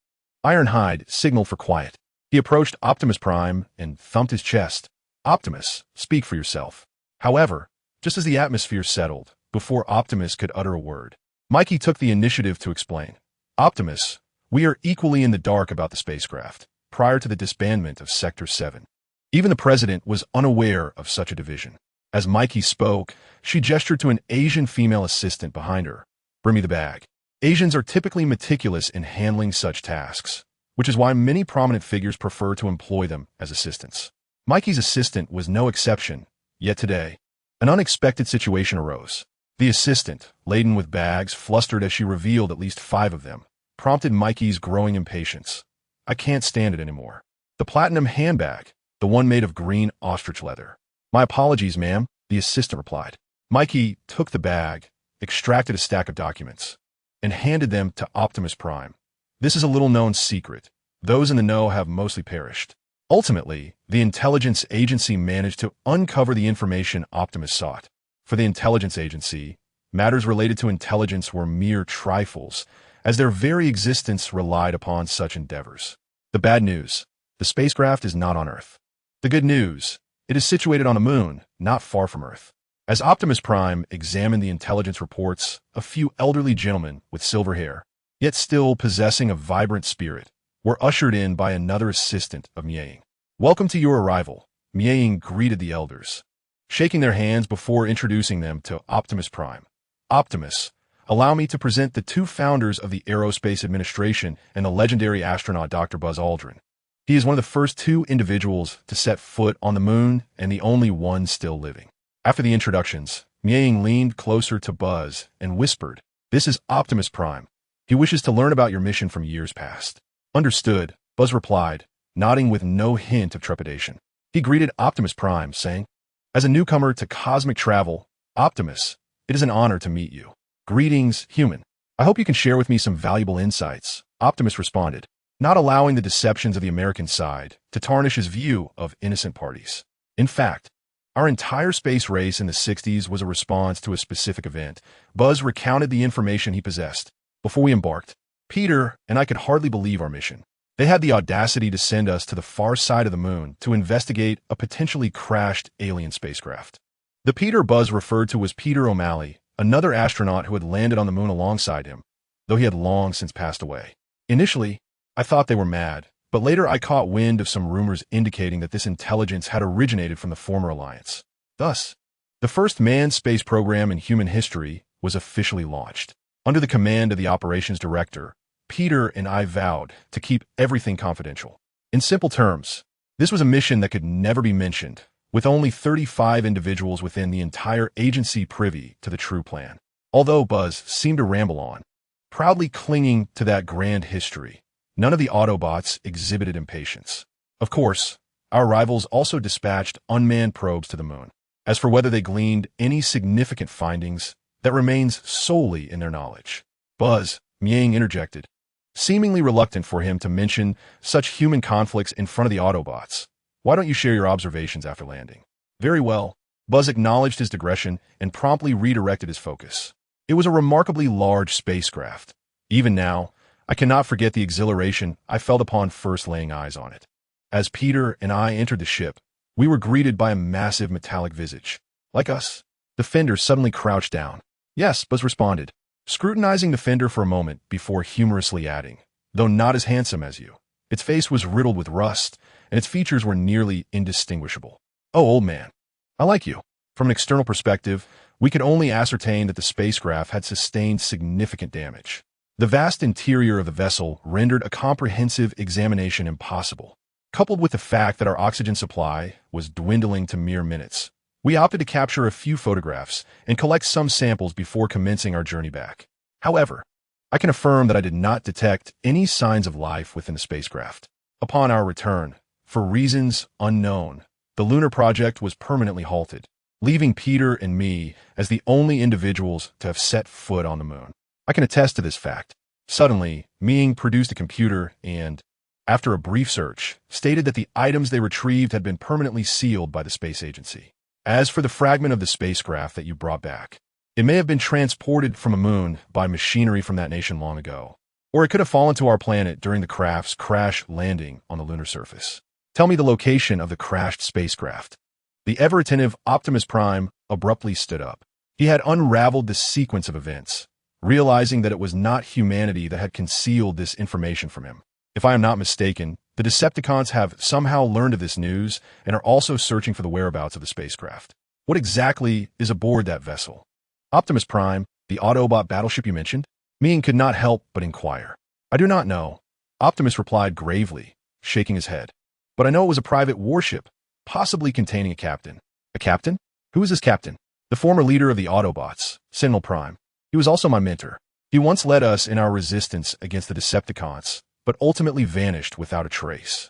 Ironhide signaled for quiet. He approached Optimus Prime and thumped his chest. Optimus, speak for yourself. However, just as the atmosphere settled, before Optimus could utter a word, Mikey took the initiative to explain. Optimus, we are equally in the dark about the spacecraft, prior to the disbandment of Sector 7. Even the President was unaware of such a division. As Mikey spoke, she gestured to an Asian female assistant behind her. Bring me the bag. Asians are typically meticulous in handling such tasks, which is why many prominent figures prefer to employ them as assistants. Mikey's assistant was no exception, yet today, an unexpected situation arose. The assistant, laden with bags, flustered as she revealed at least 5 of them, prompted Mikey's growing impatience. I can't stand it anymore. The platinum handbag, the one made of green ostrich leather. My apologies, ma'am, the assistant replied. Mikey took the bag, extracted a stack of documents, and handed them to Optimus Prime. This is a little-known secret. Those in the know have mostly perished. Ultimately, the intelligence agency managed to uncover the information Optimus sought. For the intelligence agency, matters related to intelligence were mere trifles, as their very existence relied upon such endeavors. The bad news: the spacecraft is not on Earth. The good news: it is situated on the moon, not far from Earth. As Optimus Prime examined the intelligence reports, a few elderly gentlemen with silver hair, yet still possessing a vibrant spirit, were ushered in by another assistant of Nie. Welcome to your arrival, Nie greeted the elders, shaking their hands before introducing them to Optimus Prime. Optimus, allow me to present the 2 founders of the Aerospace Administration and the legendary astronaut Dr. Buzz Aldrin. He is one of the first 2 individuals to set foot on the moon and the only one still living. After the introductions, Nie leaned closer to Buzz and whispered, "This is Optimus Prime. He wishes to learn about your mission from years past." Understood, Buzz replied, nodding with no hint of trepidation. He greeted Optimus Prime, saying, "As a newcomer to cosmic travel, Optimus, it is an honor to meet you. Greetings, human. I hope you can share with me some valuable insights," Optimus responded, not allowing the deceptions of the American side to tarnish his view of innocent parties. In fact, our entire space race in the 60s was a response to a specific event. Buzz recounted the information he possessed. Before we embarked, Peter and I could hardly believe our mission. They had the audacity to send us to the far side of the moon to investigate a potentially crashed alien spacecraft. The Peter Buzz referred to was Peter O'Malley, another astronaut who had landed on the moon alongside him, though he had long since passed away. Initially, I thought they were mad, but later I caught wind of some rumors indicating that this intelligence had originated from the former alliance. Thus, the first manned space program in human history was officially launched. Under the command of the operations director, Peter and I vowed to keep everything confidential. In simple terms, this was a mission that could never be mentioned, with only 35 individuals within the entire agency privy to the true plan. Although Buzz seemed to ramble on, proudly clinging to that grand history, none of the Autobots exhibited impatience. Of course, our rivals also dispatched unmanned probes to the moon. As for whether they gleaned any significant findings, that remains solely in their knowledge. Buzz, Nie interjected, seemingly reluctant for him to mention such human conflicts in front of the Autobots. Why don't you share your observations after landing? Very well. Buzz acknowledged his digression and promptly redirected his focus. It was a remarkably large spacecraft. Even now, I cannot forget the exhilaration I felt upon first laying eyes on it. As Peter and I entered the ship, we were greeted by a massive metallic visage. Like us, the fender suddenly crouched down. Yes, Buzz responded, scrutinizing the fender for a moment before humorously adding, though not as handsome as you. Its face was riddled with rust, and its features were nearly indistinguishable. Oh, old man, I like you. From an external perspective, we could only ascertain that the spacecraft had sustained significant damage. The vast interior of the vessel rendered a comprehensive examination impossible. Coupled with the fact that our oxygen supply was dwindling to mere minutes, we opted to capture a few photographs and collect some samples before commencing our journey back. However, I can affirm that I did not detect any signs of life within the spacecraft. Upon our return, for reasons unknown, the lunar project was permanently halted, leaving Peter and me as the only individuals to have set foot on the moon. I can attest to this fact. Suddenly, Ming produced a computer and, after a brief search, stated that the items they retrieved had been permanently sealed by the space agency. As for the fragment of the spacecraft that you brought back, it may have been transported from a moon by machinery from that nation long ago, or it could have fallen to our planet during the craft's crash landing on the lunar surface. Tell me the location of the crashed spacecraft. The ever-attentive Optimus Prime abruptly stood up. He had unraveled the sequence of events, realizing that it was not humanity that had concealed this information from him. If I am not mistaken, the Decepticons have somehow learned of this news and are also searching for the whereabouts of the spacecraft. What exactly is aboard that vessel? Optimus Prime, the Autobot battleship you mentioned? Ming could not help but inquire. I do not know, Optimus replied gravely, shaking his head. But I know it was a private warship, possibly containing a captain. A captain? Who is this captain? The former leader of the Autobots, Sentinel Prime. He was also my mentor. He once led us in our resistance against the Decepticons, but ultimately vanished without a trace.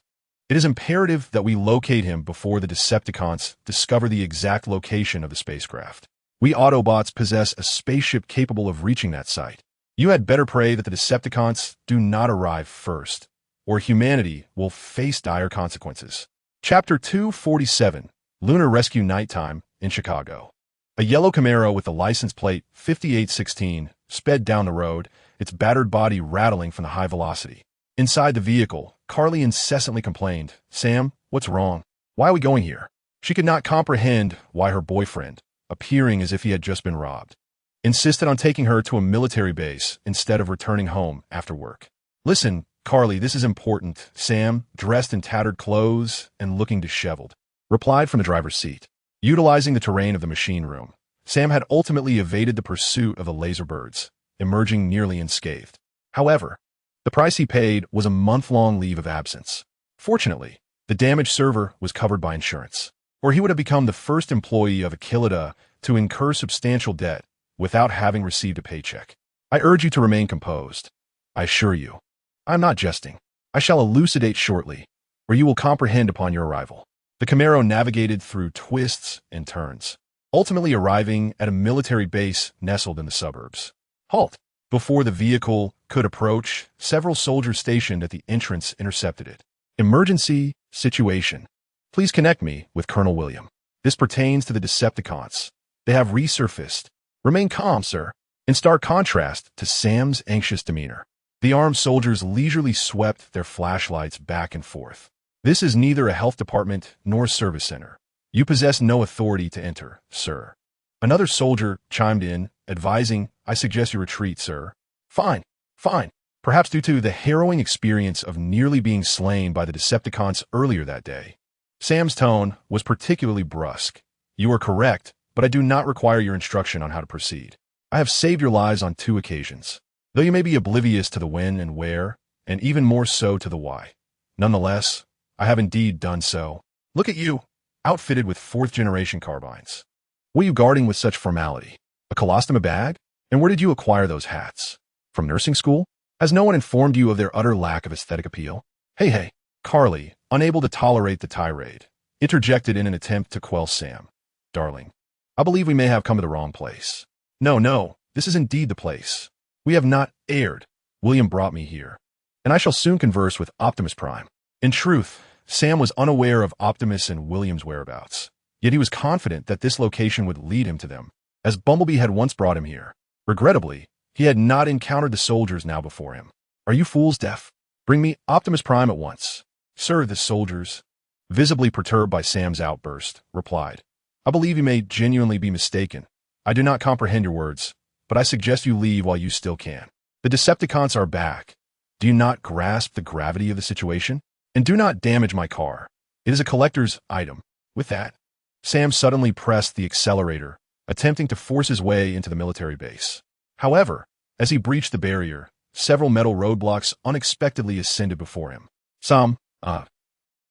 It is imperative that we locate him before the Decepticons discover the exact location of the spacecraft. We Autobots possess a spaceship capable of reaching that site. You had better pray that the Decepticons do not arrive first, or humanity will face dire consequences. Chapter 247, Lunar Rescue Nighttime in Chicago. A yellow Camaro with the license plate 5816 sped down the road, its battered body rattling from the high velocity. Inside the vehicle, Carly incessantly complained, "Sam, what's wrong? Why are we going here?" She could not comprehend why her boyfriend, appearing as if he had just been robbed, insisted on taking her to a military base instead of returning home after work. "Listen, Carly, this is important," Sam, dressed in tattered clothes and looking disheveled, replied from the driver's seat. Utilizing the terrain of the machine room, Sam had ultimately evaded the pursuit of the laser birds, emerging nearly unscathed. However, the price he paid was a month-long leave of absence. Fortunately, the damaged server was covered by insurance, or he would have become the first employee of Achillida to incur substantial debt without having received a paycheck. I urge you to remain composed. I assure you, I am not jesting. I shall elucidate shortly, or you will comprehend upon your arrival. The Camaro navigated through twists and turns, ultimately arriving at a military base nestled in the suburbs. Halt! Before the vehicle could approach, several soldiers stationed at the entrance intercepted it. Emergency situation. Please connect me with Colonel William. This pertains to the Decepticons. They have resurfaced. Remain calm, sir. In stark contrast to Sam's anxious demeanor, the armed soldiers leisurely swept their flashlights back and forth. This is neither a health department nor a service center. You possess no authority to enter, sir. Another soldier chimed in, advising, I suggest you retreat, sir. Fine, fine. Perhaps due to the harrowing experience of nearly being slain by the Decepticons earlier that day. Sam's tone was particularly brusque. You are correct, but I do not require your instruction on how to proceed. I have saved your lives on 2 occasions, though you may be oblivious to the when and where, and even more so to the why. Nonetheless, I have indeed done so. Look at you, outfitted with 4th-generation carbines. What are you guarding with such formality? A colostoma bag? And where did you acquire those hats? From nursing school? Has no one informed you of their utter lack of aesthetic appeal? Hey, Carly, unable to tolerate the tirade, interjected in an attempt to quell Sam. Darling, I believe we may have come to the wrong place. No, this is indeed the place. We have not erred. William brought me here, and I shall soon converse with Optimus Prime. In truth, Sam was unaware of Optimus and William's whereabouts, yet he was confident that this location would lead him to them, as Bumblebee had once brought him here. Regrettably, he had not encountered the soldiers now before him. Are you fools deaf? Bring me Optimus Prime at once. Sir, the soldiers, visibly perturbed by Sam's outburst, replied, I believe you may genuinely be mistaken. I do not comprehend your words, but I suggest you leave while you still can. The Decepticons are back. Do you not grasp the gravity of the situation? And do not damage my car. It is a collector's item. With that, Sam suddenly pressed the accelerator, attempting to force his way into the military base. However, as he breached the barrier, several metal roadblocks unexpectedly ascended before him.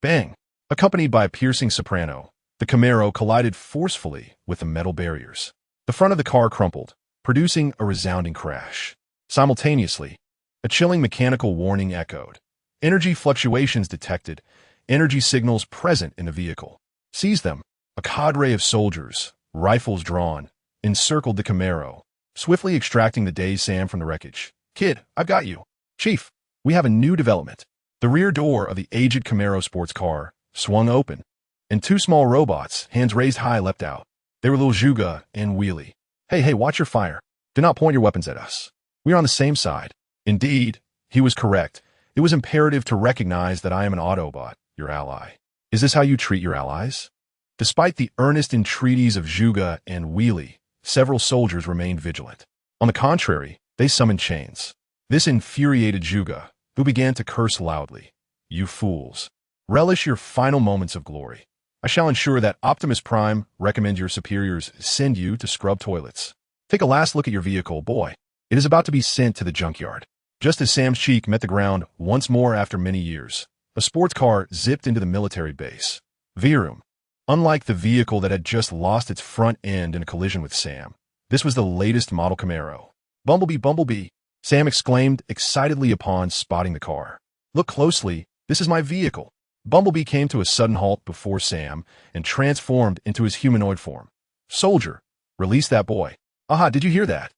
Bang! Accompanied by a piercing soprano, the Camaro collided forcefully with the metal barriers. The front of the car crumpled, producing a resounding crash. Simultaneously, a chilling mechanical warning echoed. Energy fluctuations detected, energy signals present in the vehicle. Seize them. A cadre of soldiers, rifles drawn, encircled the Camaro, swiftly extracting the dazed Sam from the wreckage. Kid, I've got you. Chief, we have a new development. The rear door of the aged Camaro sports car swung open, and two small robots, hands raised high, leapt out. They were little Juga and Wheelie. Hey, watch your fire. Do not point your weapons at us. We are on the same side. Indeed, he was correct. It was imperative to recognize that I am an Autobot, your ally. Is this how you treat your allies? Despite the earnest entreaties of Juga and Wheelie, several soldiers remained vigilant. On the contrary, they summoned chains. This infuriated Juga, who began to curse loudly. You fools. Relish your final moments of glory. I shall ensure that Optimus Prime recommend your superiors send you to scrub toilets. Take a last look at your vehicle, boy. It is about to be sent to the junkyard. Just as Sam's cheek met the ground once more after many years, a sports car zipped into the military base. Virum. Unlike the vehicle that had just lost its front end in a collision with Sam, this was the latest model Camaro. Bumblebee, Sam exclaimed excitedly upon spotting the car. Look closely, this is my vehicle. Bumblebee came to a sudden halt before Sam and transformed into his humanoid form. Soldier, release that boy. Aha, did you hear that?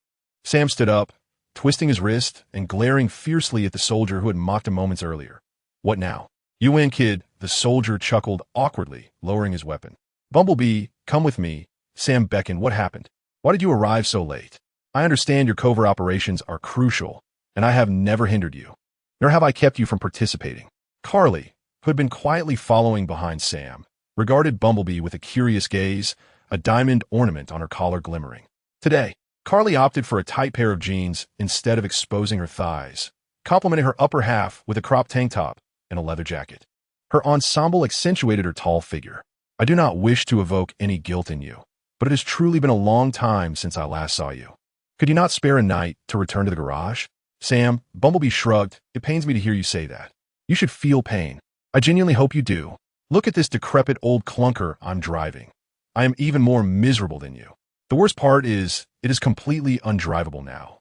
Sam stood up, twisting his wrist and glaring fiercely at the soldier who had mocked him moments earlier. What now? You win, kid, the soldier chuckled awkwardly, lowering his weapon. Bumblebee, come with me. Sam beckoned. What happened? Why did you arrive so late? I understand your covert operations are crucial, and I have never hindered you, nor have I kept you from participating. Carly, who had been quietly following behind Sam, regarded Bumblebee with a curious gaze, a diamond ornament on her collar glimmering. Today, Carly opted for a tight pair of jeans instead of exposing her thighs, complementing her upper half with a cropped tank top and a leather jacket. Her ensemble accentuated her tall figure. I do not wish to evoke any guilt in you, but it has truly been a long time since I last saw you. Could you not spare a night to return to the garage? Sam, Bumblebee shrugged. It pains me to hear you say that. You should feel pain. I genuinely hope you do. Look at this decrepit old clunker I'm driving. I am even more miserable than you. The worst part is, it is completely undrivable now.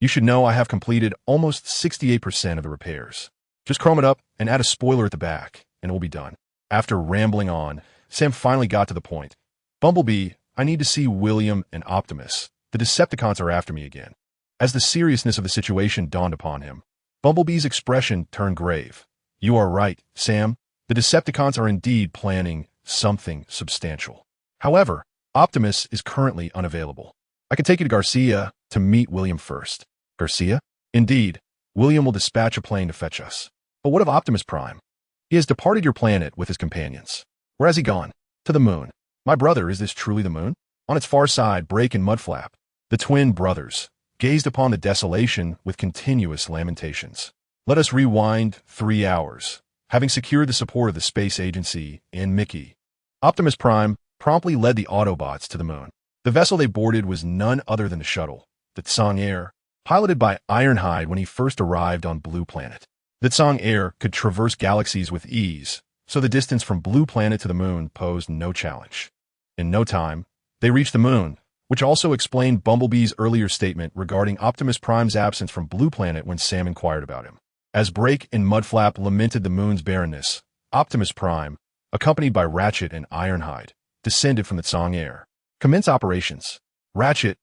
You should know I have completed almost 68% of the repairs. Just chrome it up and add a spoiler at the back, and it will be done. After rambling on, Sam finally got to the point. Bumblebee, I need to see William and Optimus. The Decepticons are after me again. As the seriousness of the situation dawned upon him, Bumblebee's expression turned grave. You are right, Sam. The Decepticons are indeed planning something substantial. However, Optimus is currently unavailable. I can take you to Garcia to meet William first. Garcia? Indeed. William will dispatch a plane to fetch us. But what of Optimus Prime? He has departed your planet with his companions. Where has he gone? To the moon. My brother, is this truly the moon? On its far side, Break and Mudflap, the twin brothers, gazed upon the desolation with continuous lamentations. Let us rewind 3 hours. Having secured the support of the space agency and Mickey, Optimus Prime promptly led the Autobots to the moon. The vessel they boarded was none other than the shuttle, the Tsang Air, piloted by Ironhide when he first arrived on Blue Planet. The Tsang Air could traverse galaxies with ease, so the distance from Blue Planet to the moon posed no challenge. In no time, they reached the moon, which also explained Bumblebee's earlier statement regarding Optimus Prime's absence from Blue Planet when Sam inquired about him. As Break and Mudflap lamented the moon's barrenness, Optimus Prime, accompanied by Ratchet and Ironhide, descended from the Tsang Air. Commence operations. Ratchet,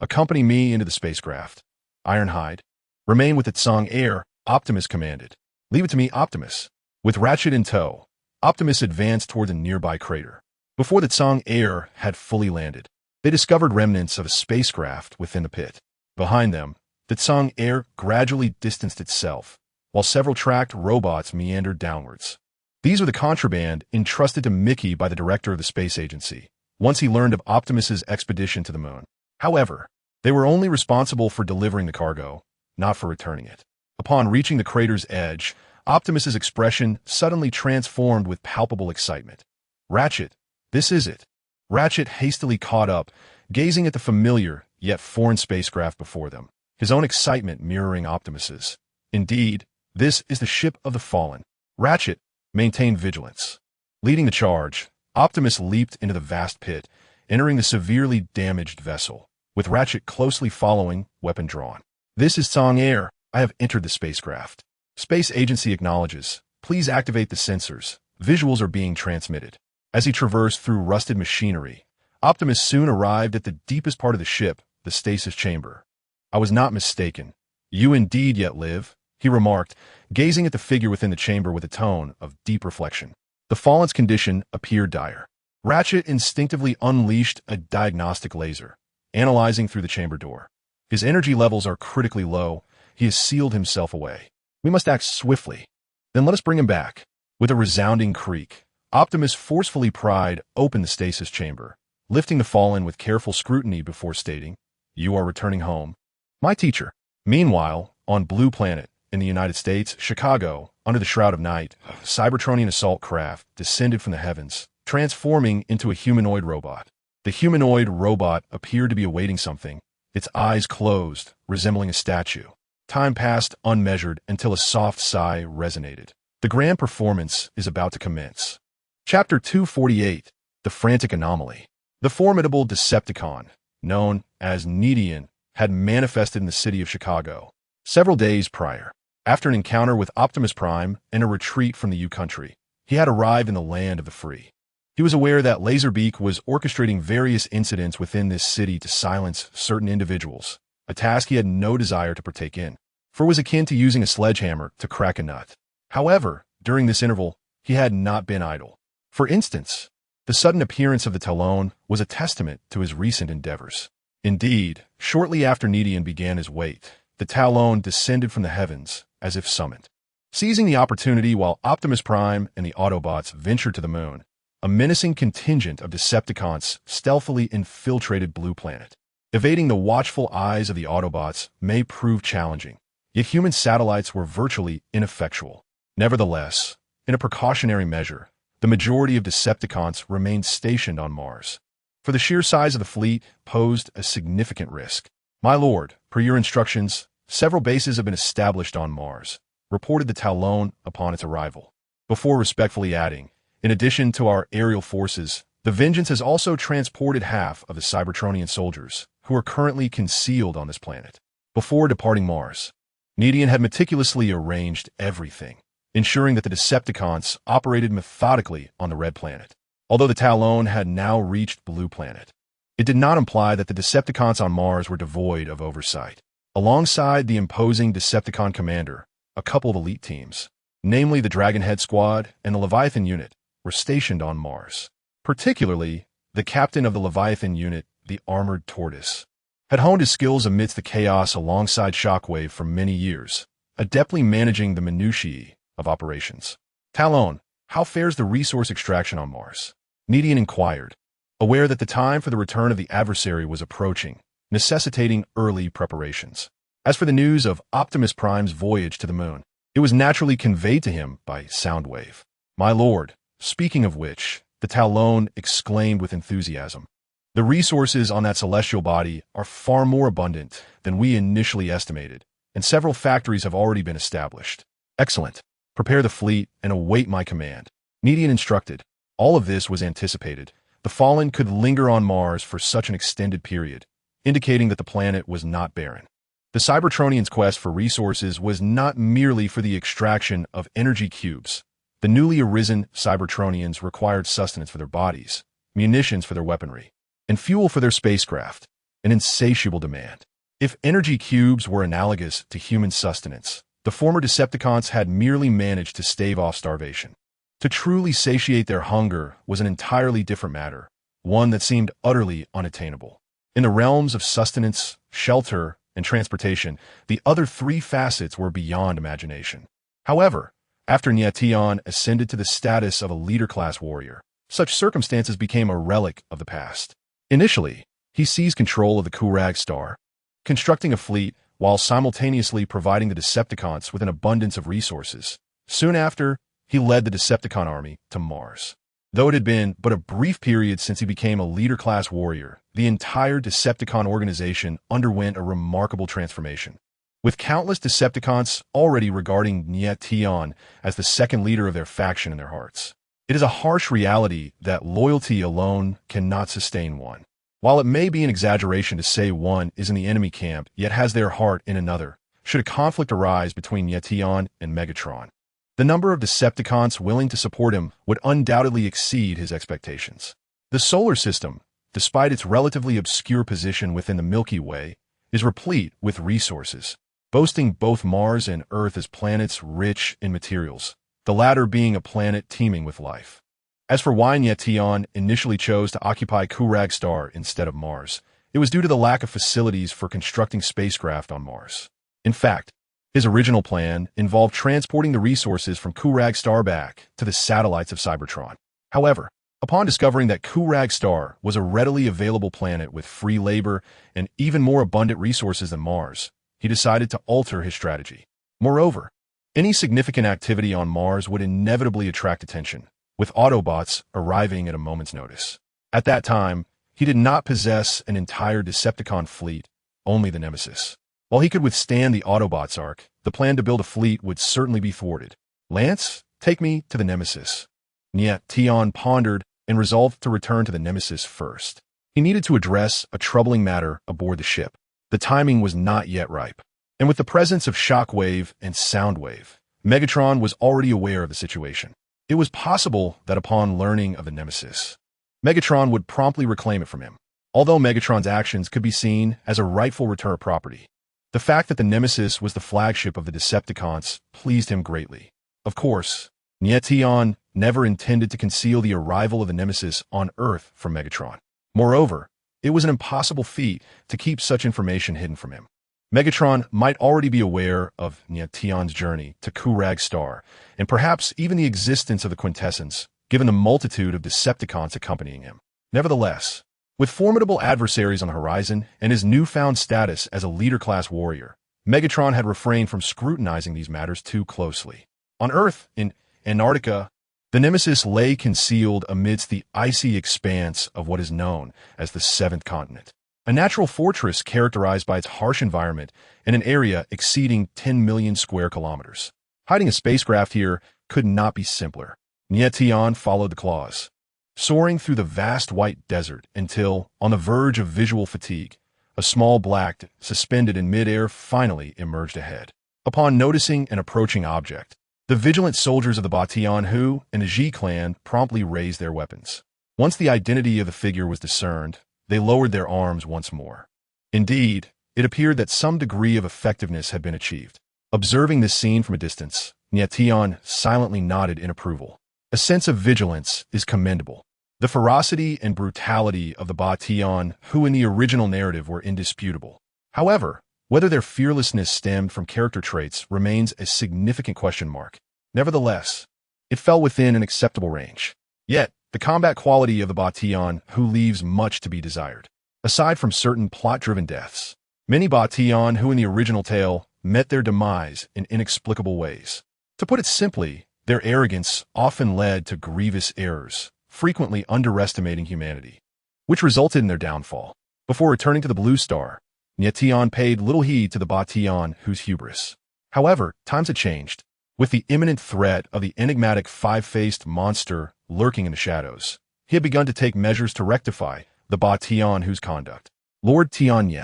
accompany me into the spacecraft. Ironhide, remain with the Tsang Air, Optimus commanded. Leave it to me, Optimus. With Ratchet in tow, Optimus advanced toward a nearby crater. Before the Tsang Air had fully landed, they discovered remnants of a spacecraft within the pit. Behind them, the Tsang Air gradually distanced itself, while several tracked robots meandered downwards. These are the contraband entrusted to Mickey by the director of the space agency, once he learned of Optimus's expedition to the moon. However, they were only responsible for delivering the cargo, not for returning it. Upon reaching the crater's edge, Optimus's expression suddenly transformed with palpable excitement. Ratchet, this is it. Ratchet hastily caught up, gazing at the familiar yet foreign spacecraft before them, his own excitement mirroring Optimus's. Indeed, this is the ship of the fallen. Ratchet, maintain vigilance. Leading the charge, Optimus leaped into the vast pit, entering the severely damaged vessel, with Ratchet closely following, weapon drawn. This is Tsang Air. I have entered the spacecraft. Space Agency acknowledges. Please activate the sensors. Visuals are being transmitted. As he traversed through rusted machinery, Optimus soon arrived at the deepest part of the ship, the stasis chamber. I was not mistaken. You indeed yet live, he remarked, gazing at the figure within the chamber with a tone of deep reflection. The Fallen's condition appeared dire. Ratchet instinctively unleashed a diagnostic laser, analyzing through the chamber door. His energy levels are critically low. He has sealed himself away. We must act swiftly. Then let us bring him back. With a resounding creak, Optimus forcefully pried open the stasis chamber, lifting the Fallen with careful scrutiny before stating, "You are returning home. My teacher." Meanwhile, on Blue Planet, in the United States, Chicago, under the shroud of night, a Cybertronian assault craft descended from the heavens, transforming into a humanoid robot. The humanoid robot appeared to be awaiting something, its eyes closed, resembling a statue. Time passed unmeasured until a soft sigh resonated. The grand performance is about to commence. Chapter 248, The Frantic Anomaly. The formidable Decepticon, known as Nie Tian, had manifested in the city of Chicago several days prior. After an encounter with Optimus Prime and a retreat from the U-Country, he had arrived in the land of the free. He was aware that Laserbeak was orchestrating various incidents within this city to silence certain individuals, a task he had no desire to partake in, for it was akin to using a sledgehammer to crack a nut. However, during this interval, he had not been idle. For instance, the sudden appearance of the Talon was a testament to his recent endeavors. Indeed, shortly after Nie Tian began his wait, the Talon descended from the heavens as if summoned. Seizing the opportunity while Optimus Prime and the Autobots ventured to the moon, a menacing contingent of Decepticons stealthily infiltrated Blue Planet. Evading the watchful eyes of the Autobots may prove challenging, yet human satellites were virtually ineffectual. Nevertheless, in a precautionary measure, the majority of Decepticons remained stationed on Mars, for the sheer size of the fleet posed a significant risk. "My lord, per your instructions, several bases have been established on Mars," reported the Talon upon its arrival, before respectfully adding, "In addition to our aerial forces, the Vengeance has also transported half of the Cybertronian soldiers, who are currently concealed on this planet." Before departing Mars, Nie Tian had meticulously arranged everything, ensuring that the Decepticons operated methodically on the Red Planet. Although the Talon had now reached Blue Planet, it did not imply that the Decepticons on Mars were devoid of oversight. Alongside the imposing Decepticon commander, a couple of elite teams, namely the Dragonhead Squad and the Leviathan Unit, were stationed on Mars. Particularly, the captain of the Leviathan Unit, the Armored Tortoise, had honed his skills amidst the chaos alongside Shockwave for many years, adeptly managing the minutiae of operations. "Talon, how fares the resource extraction on Mars?" Nie Tian inquired, aware that the time for the return of the adversary was approaching, necessitating early preparations. As for the news of Optimus Prime's voyage to the moon, it was naturally conveyed to him by Soundwave. "My lord, speaking of which," the Talon exclaimed with enthusiasm, "the resources on that celestial body are far more abundant than we initially estimated, and several factories have already been established." "Excellent. Prepare the fleet and await my command," Nie Tian instructed. All of this was anticipated. The Fallen could linger on Mars for such an extended period, indicating that the planet was not barren. The Cybertronians' quest for resources was not merely for the extraction of energy cubes. The newly arisen Cybertronians required sustenance for their bodies, munitions for their weaponry, and fuel for their spacecraft, an insatiable demand. If energy cubes were analogous to human sustenance, the former Decepticons had merely managed to stave off starvation. To truly satiate their hunger was an entirely different matter, one that seemed utterly unattainable. In the realms of sustenance, shelter, and transportation, the other three facets were beyond imagination. However, after Nie Tian ascended to the status of a leader-class warrior, such circumstances became a relic of the past. Initially, he seized control of the Kurag Star, constructing a fleet while simultaneously providing the Decepticons with an abundance of resources. Soon after, he led the Decepticon army to Mars. Though it had been but a brief period since he became a leader-class warrior, the entire Decepticon organization underwent a remarkable transformation. With countless Decepticons already regarding Nie Tian as the second leader of their faction in their hearts, it is a harsh reality that loyalty alone cannot sustain one. While it may be an exaggeration to say one is in the enemy camp yet has their heart in another, should a conflict arise between Nie Tian and Megatron, the number of Decepticons willing to support him would undoubtedly exceed his expectations. The solar system, despite its relatively obscure position within the Milky Way, is replete with resources, boasting both Mars and Earth as planets rich in materials, the latter being a planet teeming with life. As for why Nie Tian initially chose to occupy Kurag Star instead of Mars, it was due to the lack of facilities for constructing spacecraft on Mars. In fact, his original plan involved transporting the resources from Kurag Star back to the satellites of Cybertron. However, upon discovering that Kurag Star was a readily available planet with free labor and even more abundant resources than Mars, he decided to alter his strategy. Moreover, any significant activity on Mars would inevitably attract attention, with Autobots arriving at a moment's notice. At that time, he did not possess an entire Decepticon fleet, only the Nemesis. While he could withstand the Autobots' arc, the plan to build a fleet would certainly be thwarted. Lance, take me to the Nemesis. Nie Tian pondered and resolved to return to the Nemesis first. He needed to address a troubling matter aboard the ship. The timing was not yet ripe. And with the presence of Shockwave and Soundwave, Megatron was already aware of the situation. It was possible that upon learning of the Nemesis, Megatron would promptly reclaim it from him. Although Megatron's actions could be seen as a rightful return of property, the fact that the Nemesis was the flagship of the Decepticons pleased him greatly. Of course, Nie Tian never intended to conceal the arrival of the Nemesis on Earth from Megatron. Moreover, it was an impossible feat to keep such information hidden from him. Megatron might already be aware of Nie Tian's journey to Kurag Star, and perhaps even the existence of the Quintessence, given the multitude of Decepticons accompanying him. Nevertheless, with formidable adversaries on the horizon and his newfound status as a leader-class warrior, Megatron had refrained from scrutinizing these matters too closely. On Earth, in Antarctica, the Nemesis lay concealed amidst the icy expanse of what is known as the Seventh Continent, a natural fortress characterized by its harsh environment and an area exceeding 10 million square kilometers. Hiding a spacecraft here could not be simpler. Nie Tian followed the claws, soaring through the vast white desert until, on the verge of visual fatigue, a small black, suspended in midair, finally emerged ahead. Upon noticing an approaching object, the vigilant soldiers of the Batian Hu and the Ji clan promptly raised their weapons. Once the identity of the figure was discerned, they lowered their arms once more. Indeed, it appeared that some degree of effectiveness had been achieved. Observing this scene from a distance, Nie Tian silently nodded in approval. A sense of vigilance is commendable. The ferocity and brutality of the Batian, who in the original narrative were indisputable. However, whether their fearlessness stemmed from character traits remains a significant question mark. Nevertheless, it fell within an acceptable range. Yet, the combat quality of the Batian who leaves much to be desired. Aside from certain plot-driven deaths, many Batian who in the original tale met their demise in inexplicable ways. To put it simply, their arrogance often led to grievous errors, frequently underestimating humanity, which resulted in their downfall. Before returning to the Blue Star, Nie Tian paid little heed to the Batian whose hubris. However, times had changed. With the imminent threat of the enigmatic five-faced monster lurking in the shadows, he had begun to take measures to rectify the Batian whose conduct. Lord Tian Ye.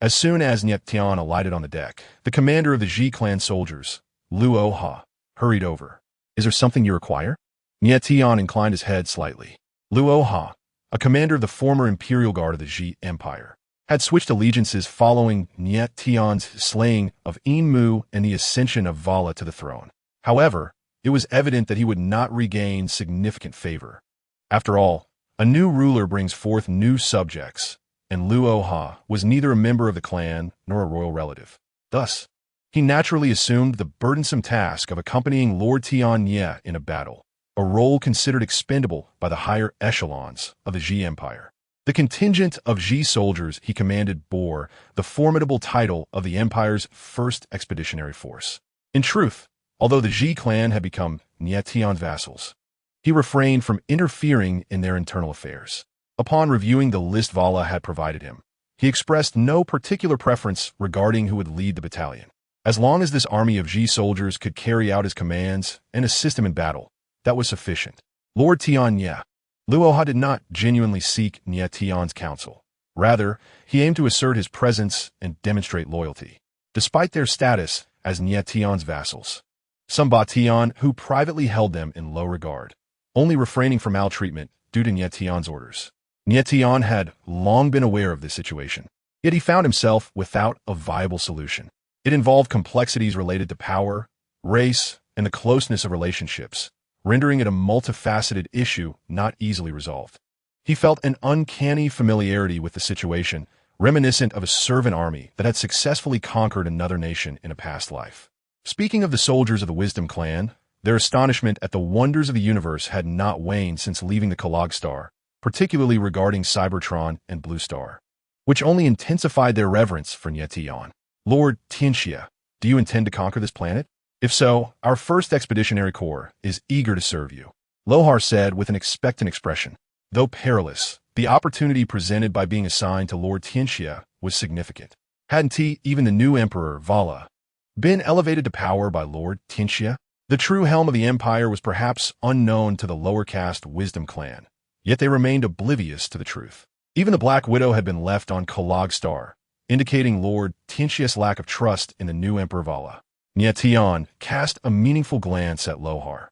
As soon as Nie Tian alighted on the deck, the commander of the Ji clan soldiers, Luo Ha, hurried over. Is there something you require? Nie Tian inclined his head slightly. Luo Ha, a commander of the former Imperial Guard of the Ji Empire, had switched allegiances following Nie Tian's slaying of Enmu and the ascension of Vala to the throne. However, it was evident that he would not regain significant favor. After all, a new ruler brings forth new subjects, and Luo Ha was neither a member of the clan nor a royal relative. Thus, he naturally assumed the burdensome task of accompanying Lord Tian Ye in a battle, a role considered expendable by the higher echelons of the Ji Empire. The contingent of Ji soldiers he commanded bore the formidable title of the Empire's first expeditionary force. In truth, although the Ji clan had become Nie Tian's vassals, he refrained from interfering in their internal affairs. Upon reviewing the list Vala had provided him, he expressed no particular preference regarding who would lead the battalion. As long as this army of Ji soldiers could carry out his commands and assist him in battle, that was sufficient. Lord Tian Ye. Luo Ha did not genuinely seek Nie Tian's counsel. Rather, he aimed to assert his presence and demonstrate loyalty. Despite their status as Nie Tian's vassals, some Batian who privately held them in low regard, only refraining from maltreatment due to Nie Tian's orders. Nie Tian had long been aware of this situation, yet he found himself without a viable solution. It involved complexities related to power, race, and the closeness of relationships, rendering it a multifaceted issue not easily resolved. He felt an uncanny familiarity with the situation, reminiscent of a servant army that had successfully conquered another nation in a past life. Speaking of the soldiers of the Wisdom Clan, their astonishment at the wonders of the universe had not waned since leaving the Kellogg Star, particularly regarding Cybertron and Blue Star, which only intensified their reverence for Nie Tian. Lord Tianxia, do you intend to conquer this planet? If so, our 1st Expeditionary Corps is eager to serve you, Lohar said with an expectant expression. Though perilous, the opportunity presented by being assigned to Lord Tianxia was significant. Hadn't he, even the new Emperor, Vala, been elevated to power by Lord Tianxia? The true helm of the Empire was perhaps unknown to the lower caste Wisdom Clan, yet they remained oblivious to the truth. Even the Black Widow had been left on Kellogg Star, indicating Lord Tianxia's lack of trust in the new Emperor Vala. Nie Tian cast a meaningful glance at Lohar.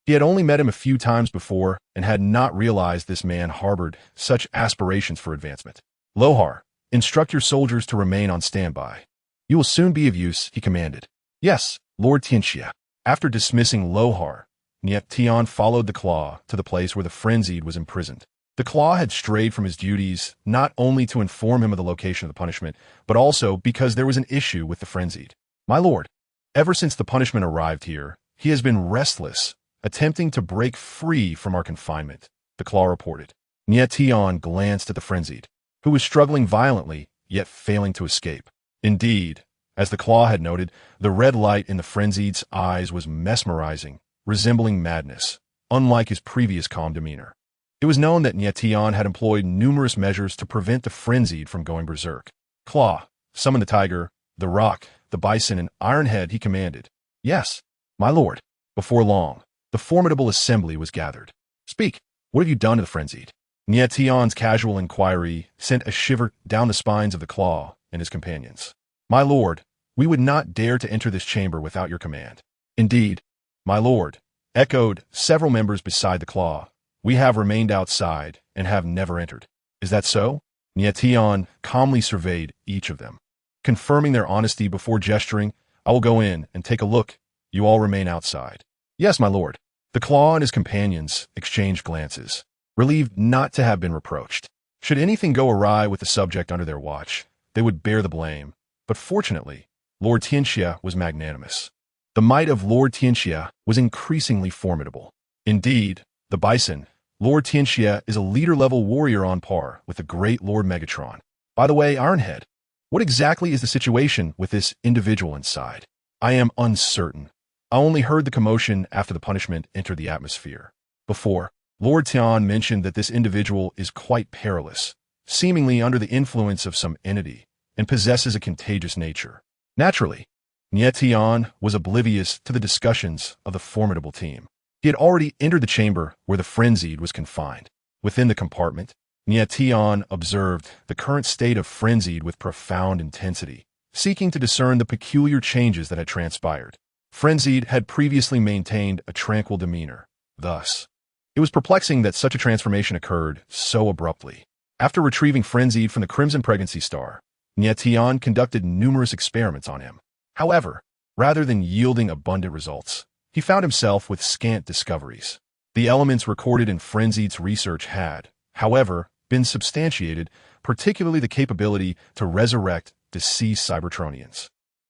He had only met him a few times before and had not realized this man harbored such aspirations for advancement. Lohar, instruct your soldiers to remain on standby. You will soon be of use, he commanded. Yes, Lord Tianxia. After dismissing Lohar, Nie Tian followed the Claw to the place where the Frenzied was imprisoned. The Claw had strayed from his duties not only to inform him of the location of the punishment, but also because there was an issue with the Frenzied. My lord, ever since the punishment arrived here, he has been restless, attempting to break free from our confinement, the Claw reported. Nie Tian glanced at the Frenzied, who was struggling violently, yet failing to escape. Indeed, as the Claw had noted, the red light in the Frenzied's eyes was mesmerizing, resembling madness, unlike his previous calm demeanor. It was known that Nie Tian had employed numerous measures to prevent the Frenzied from going berserk. Claw, summon the tiger, the rock, the bison, and Ironhead, he commanded. Yes, my lord. Before long, the formidable assembly was gathered. Speak, what have you done to the Frenzied? Nie Tian's casual inquiry sent a shiver down the spines of the Claw and his companions. My lord, we would not dare to enter this chamber without your command. Indeed, my lord, echoed several members beside the Claw. We have remained outside and have never entered. Is that so? Nie Tian calmly surveyed each of them. Confirming their honesty before gesturing, I will go in and take a look. You all remain outside. Yes, my lord. The Claw and his companions exchanged glances, relieved not to have been reproached. Should anything go awry with the subject under their watch, they would bear the blame. But fortunately, Lord Tianxia was magnanimous. The might of Lord Tianxia was increasingly formidable. Indeed, the bison, Lord Tianxia, is a leader-level warrior on par with the great Lord Megatron. By the way, Ironhead, what exactly is the situation with this individual inside? I am uncertain. I only heard the commotion after the punishment entered the atmosphere. Before, Lord Tian mentioned that this individual is quite perilous, seemingly under the influence of some entity, and possesses a contagious nature. Naturally, Nie Tian was oblivious to the discussions of the formidable team. He had already entered the chamber where the Frenzied was confined. Within the compartment, Nie Tian observed the current state of Frenzied with profound intensity, seeking to discern the peculiar changes that had transpired. Frenzied had previously maintained a tranquil demeanor. Thus, it was perplexing that such a transformation occurred so abruptly. After retrieving Frenzied from the Crimson Pregnancy Star, Nie Tian conducted numerous experiments on him. However, rather than yielding abundant results, he found himself with scant discoveries. The elements recorded in Frenzied's research had, however, been substantiated, particularly the capability to resurrect deceased Cybertronians.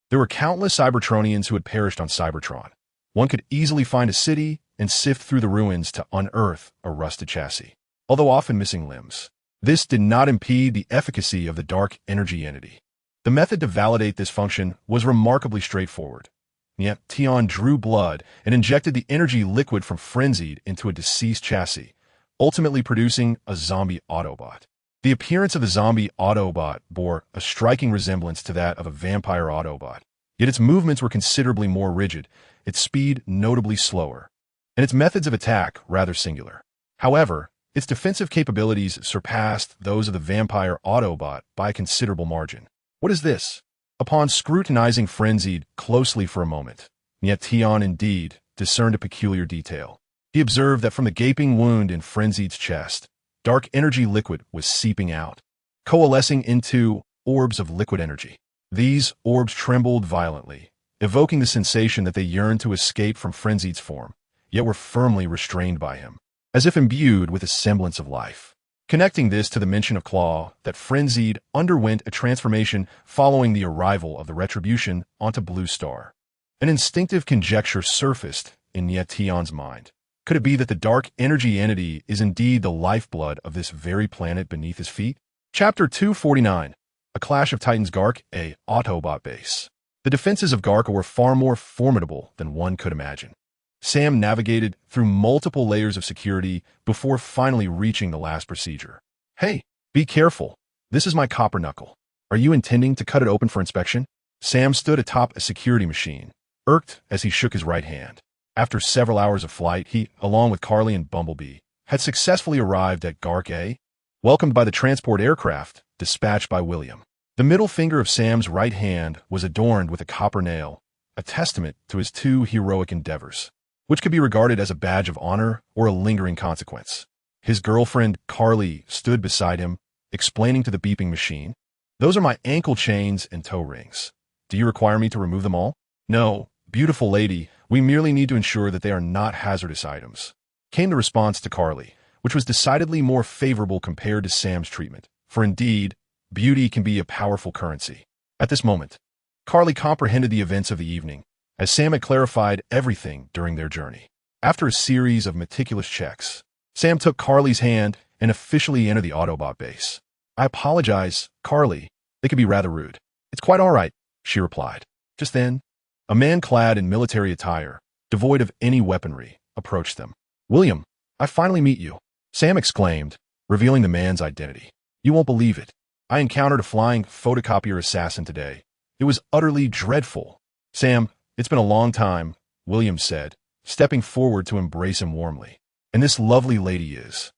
There were countless Cybertronians who had perished on Cybertron. One could easily find a city and sift through the ruins to unearth a rusted chassis, although often missing limbs. This did not impede the efficacy of the dark energy entity. The method to validate this function was remarkably straightforward. Nie Tian drew blood and injected the energy liquid from Frenzied into a deceased chassis, ultimately producing a zombie Autobot. The appearance of the zombie Autobot bore a striking resemblance to that of a vampire Autobot, yet its movements were considerably more rigid, its speed notably slower, and its methods of attack rather singular. However, its defensive capabilities surpassed those of the vampire Autobot by a considerable margin. What is this? Upon scrutinizing Frenzied closely for a moment, Nie Tian indeed discerned a peculiar detail. He observed that from the gaping wound in Frenzied's chest, dark energy liquid was seeping out, coalescing into orbs of liquid energy. These orbs trembled violently, evoking the sensation that they yearned to escape from Frenzied's form, yet were firmly restrained by him, as if imbued with a semblance of life. Connecting this to the mention of Claw, that Frenzied underwent a transformation following the arrival of the Retribution onto Blue Star. An instinctive conjecture surfaced in Nie Tian's mind. Could it be that the dark energy entity is indeed the lifeblood of this very planet beneath his feet? Chapter 249. A Clash of Titans. Gark, a Autobot base. The defenses of Gark were far more formidable than one could imagine. Sam navigated through multiple layers of security before finally reaching the last procedure. Hey, be careful. This is my copper knuckle. Are you intending to cut it open for inspection? Sam stood atop a security machine, irked as he shook his right hand. After several hours of flight, he, along with Carly and Bumblebee, had successfully arrived at Gark A, welcomed by the transport aircraft dispatched by William. The middle finger of Sam's right hand was adorned with a copper nail, a testament to his two heroic endeavors, which could be regarded as a badge of honor or a lingering consequence. His girlfriend, Carly, stood beside him, explaining to the beeping machine, "Those are my ankle chains and toe rings. Do you require me to remove them all?" "No, beautiful lady, we merely need to ensure that they are not hazardous items," came the response to Carly, which was decidedly more favorable compared to Sam's treatment, for indeed, beauty can be a powerful currency. At this moment, Carly comprehended the events of the evening, as Sam had clarified everything during their journey. After a series of meticulous checks, Sam took Carly's hand and officially entered the Autobot base. "I apologize, Carly. They could be rather rude." "It's quite all right," she replied. Just then, a man clad in military attire, devoid of any weaponry, approached them. "William, I finally meet you," Sam exclaimed, revealing the man's identity. "You won't believe it. I encountered a flying photocopier assassin today. It was utterly dreadful." "Sam, it's been a long time," William said, stepping forward to embrace him warmly. "And this lovely lady is?"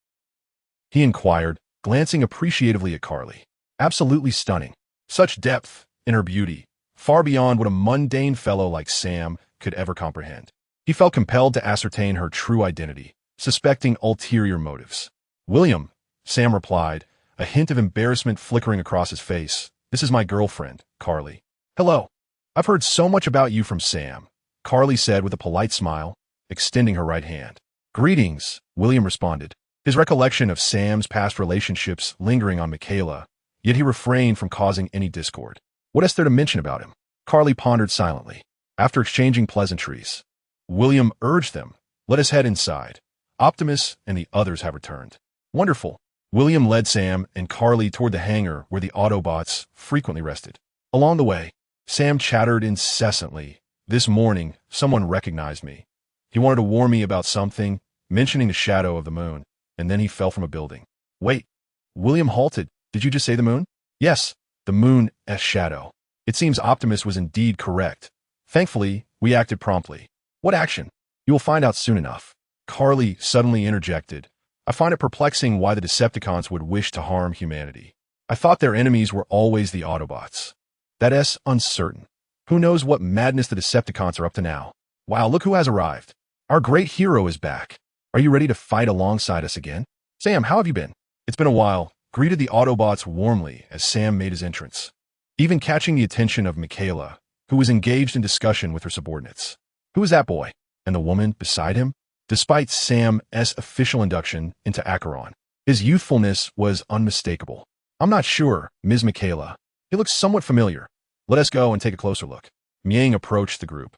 he inquired, glancing appreciatively at Carly. "Absolutely stunning. Such depth in her beauty, far beyond what a mundane fellow like Sam could ever comprehend." He felt compelled to ascertain her true identity, suspecting ulterior motives. "William," Sam replied, a hint of embarrassment flickering across his face, "this is my girlfriend, Carly." "Hello. I've heard so much about you from Sam," Carly said with a polite smile, extending her right hand. "Greetings," William responded, his recollection of Sam's past relationships lingering on Michaela, yet he refrained from causing any discord. "What is there to mention about him?" Carly pondered silently. After exchanging pleasantries, William urged them, "Let us head inside. Optimus and the others have returned." "Wonderful." William led Sam and Carly toward the hangar where the Autobots frequently rested. Along the way, Sam chattered incessantly. "This morning, someone recognized me. He wanted to warn me about something, mentioning the shadow of the moon, and then he fell from a building." "Wait." William halted. "Did you just say the moon?" "Yes, the moon's shadow." It seems Optimus was indeed correct. Thankfully, we acted promptly. "What action?" "You will find out soon enough." Carly suddenly interjected. "I find it perplexing why the Decepticons would wish to harm humanity. I thought their enemies were always the Autobots." "That's uncertain. Who knows what madness the Decepticons are up to now." "Wow, look who has arrived. Our great hero is back. Are you ready to fight alongside us again?" "Sam, how have you been?" "It's been a while," greeted the Autobots warmly as Sam made his entrance, even catching the attention of Michaela, who was engaged in discussion with her subordinates. "Who is that boy?" And the woman beside him? Despite Sam's official induction into Acheron, his youthfulness was unmistakable. "I'm not sure, Ms. Michaela. He looks somewhat familiar. Let us go and take a closer look." Miang approached the group,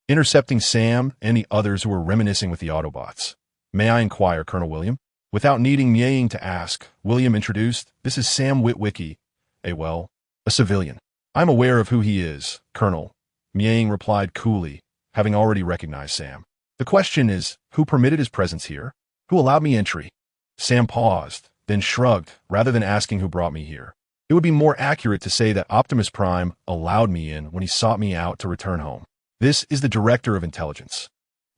intercepting Sam and the others who were reminiscing with the Autobots. "May I inquire, Colonel William?" Without needing Miang to ask, William introduced, "This is Sam Witwicky, a civilian." "I'm aware of who he is, Colonel," Miang replied coolly, having already recognized Sam. "The question is, who permitted his presence here? Who allowed me entry?" Sam paused, then shrugged, rather than asking who brought me here. "It would be more accurate to say that Optimus Prime allowed me in when he sought me out to return home. This is the Director of Intelligence."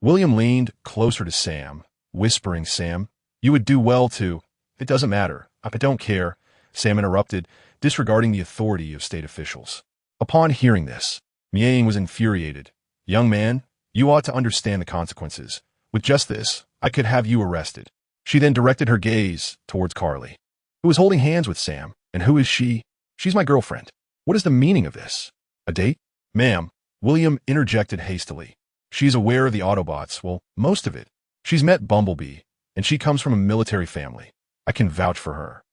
William leaned closer to Sam, whispering, "Sam, you would do well to—" "It doesn't matter. I don't care," Sam interrupted, disregarding the authority of state officials. Upon hearing this, Miang was infuriated. "Young man, you ought to understand the consequences. With just this, I could have you arrested." She then directed her gaze towards Carly, who was holding hands with Sam. "And who is she?" "She's my girlfriend." "What is the meaning of this? A date?" "Ma'am," William interjected hastily. She's aware of the Autobots, well, most of it. She's met Bumblebee, and she comes from a military family. I can vouch for her.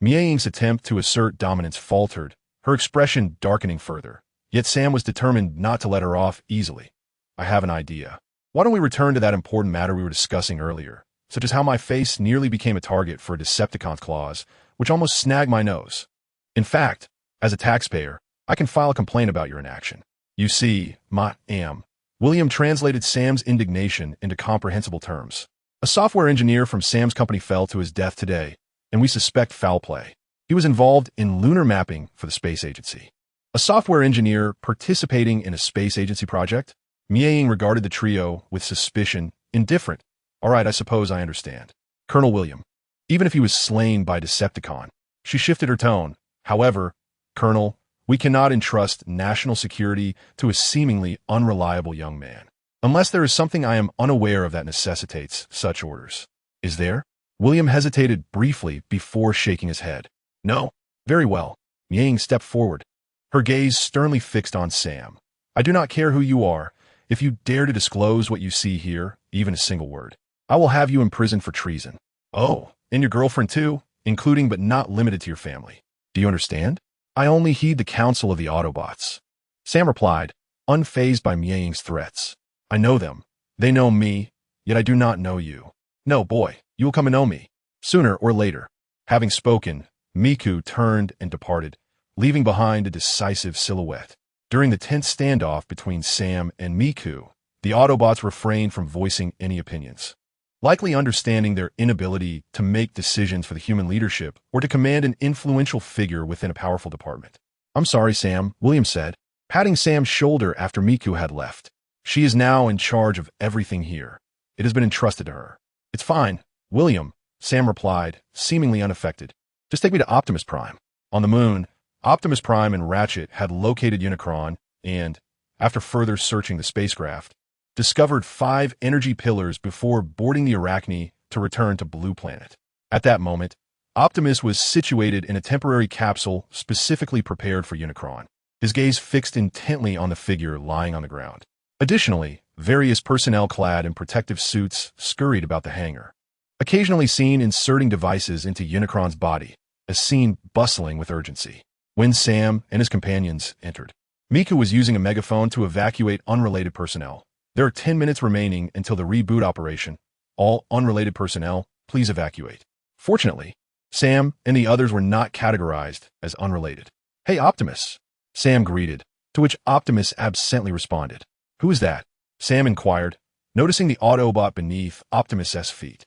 Miaing's attempt to assert dominance faltered, her expression darkening further. Yet Sam was determined not to let her off easily. I have an idea. Why don't we return to that important matter we were discussing earlier, such as how my face nearly became a target for a Decepticon's claws, which almost snagged my nose. In fact, as a taxpayer, I can file a complaint about your inaction. You see, William translated Sam's indignation into comprehensible terms. A software engineer from Sam's company fell to his death today, and we suspect foul play. He was involved in lunar mapping for the space agency. A software engineer participating in a space agency project? Miaing regarded the trio with suspicion, indifferent. All right, I suppose I understand. Colonel William. Even if he was slain by Decepticon. She shifted her tone. However, Colonel, we cannot entrust national security to a seemingly unreliable young man. Unless there is something I am unaware of that necessitates such orders. Is there? William hesitated briefly before shaking his head. No. Very well. Miaing stepped forward, her gaze sternly fixed on Sam. I do not care who you are. If you dare to disclose what you see here, even a single word, I will have you imprisoned for treason. Oh, and your girlfriend too, including but not limited to your family. Do you understand? I only heed the counsel of the Autobots. Sam replied, unfazed by Miaing's threats. I know them. They know me, yet I do not know you. No, boy, you will come to know me, sooner or later. Having spoken, Miku turned and departed, leaving behind a decisive silhouette. During the tense standoff between Sam and Miku, the Autobots refrained from voicing any opinions, likely understanding their inability to make decisions for the human leadership or to command an influential figure within a powerful department. I'm sorry, Sam, William said, patting Sam's shoulder after Miku had left. She is now in charge of everything here. It has been entrusted to her. It's fine, William, Sam replied, seemingly unaffected. Just take me to Optimus Prime. On the moon, Optimus Prime and Ratchet had located Unicron and, after further searching the spacecraft, discovered 5 energy pillars before boarding the Arachne to return to Blue Planet. At that moment, Optimus was situated in a temporary capsule specifically prepared for Unicron, his gaze fixed intently on the figure lying on the ground. Additionally, various personnel clad in protective suits scurried about the hangar, occasionally seen inserting devices into Unicron's body, as seen bustling with urgency. When Sam and his companions entered, Miku was using a megaphone to evacuate unrelated personnel. There are 10 minutes remaining until the reboot operation. All unrelated personnel, please evacuate. Fortunately, Sam and the others were not categorized as unrelated. Hey, Optimus, Sam greeted, to which Optimus absently responded. Who is that? Sam inquired, noticing the Autobot beneath Optimus's feet.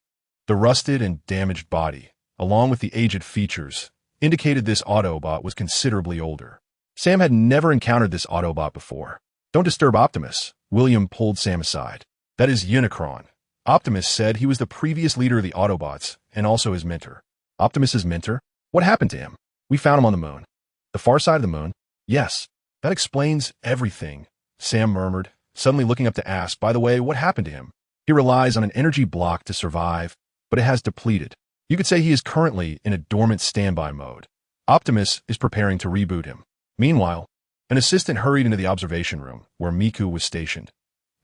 The rusted and damaged body, along with the aged features, indicated this Autobot was considerably older. Sam had never encountered this Autobot before. Don't disturb Optimus, William pulled Sam aside. That is Unicron. Optimus said he was the previous leader of the Autobots and also his mentor. Optimus's mentor? What happened to him? We found him on the moon. The far side of the moon? Yes. That explains everything, Sam murmured, suddenly looking up to ask, by the way, what happened to him? He relies on an energy block to survive, but it has depleted. You could say he is currently in a dormant standby mode. Optimus is preparing to reboot him. Meanwhile, an assistant hurried into the observation room, where Miku was stationed.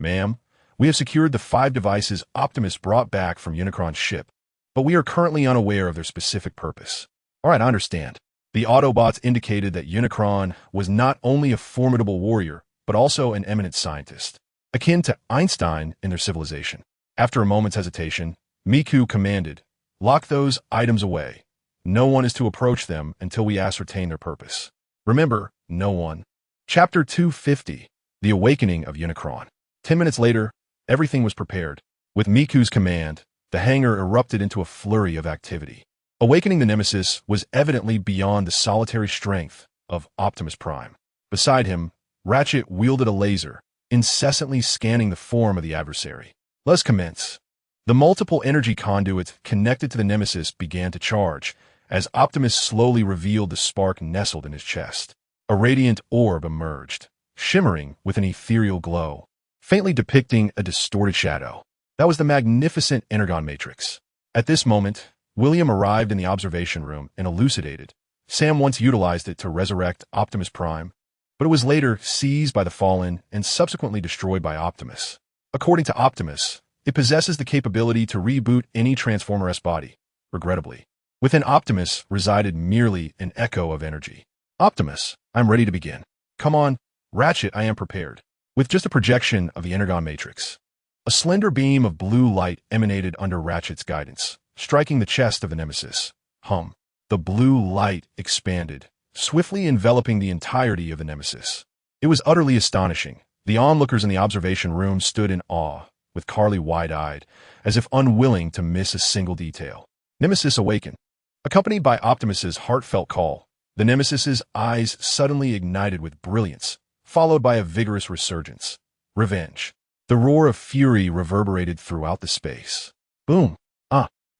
Ma'am, we have secured the 5 devices Optimus brought back from Unicron's ship, but we are currently unaware of their specific purpose. All right, I understand. The Autobots indicated that Unicron was not only a formidable warrior, but also an eminent scientist, akin to Einstein in their civilization. After a moment's hesitation, Miku commanded, lock those items away. No one is to approach them until we ascertain their purpose. Remember, no one. Chapter 250, The Awakening of Unicron. 10 minutes later, everything was prepared. With Miku's command, the hangar erupted into a flurry of activity. Awakening the Nemesis was evidently beyond the solitary strength of Optimus Prime. Beside him, Ratchet wielded a laser, incessantly scanning the form of the adversary. Let's commence. The multiple energy conduits connected to the Nemesis began to charge, as Optimus slowly revealed the spark nestled in his chest. A radiant orb emerged, shimmering with an ethereal glow, faintly depicting a distorted shadow. That was the magnificent Energon Matrix. At this moment, William arrived in the observation room and elucidated. Sam once utilized it to resurrect Optimus Prime, but it was later seized by the Fallen and subsequently destroyed by Optimus. According to Optimus, it possesses the capability to reboot any Transformer-S body. Regrettably, within Optimus resided merely an echo of energy. Optimus, I'm ready to begin. Come on, Ratchet, I am prepared. With just a projection of the Energon Matrix, a slender beam of blue light emanated under Ratchet's guidance, striking the chest of the Nemesis. The blue light expanded, swiftly enveloping the entirety of the Nemesis. It was utterly astonishing. The onlookers in the observation room stood in awe, with Carly wide-eyed, as if unwilling to miss a single detail. Nemesis awakened. Accompanied by Optimus's heartfelt call, the Nemesis's eyes suddenly ignited with brilliance, followed by a vigorous resurgence. Revenge. The roar of fury reverberated throughout the space. Boom!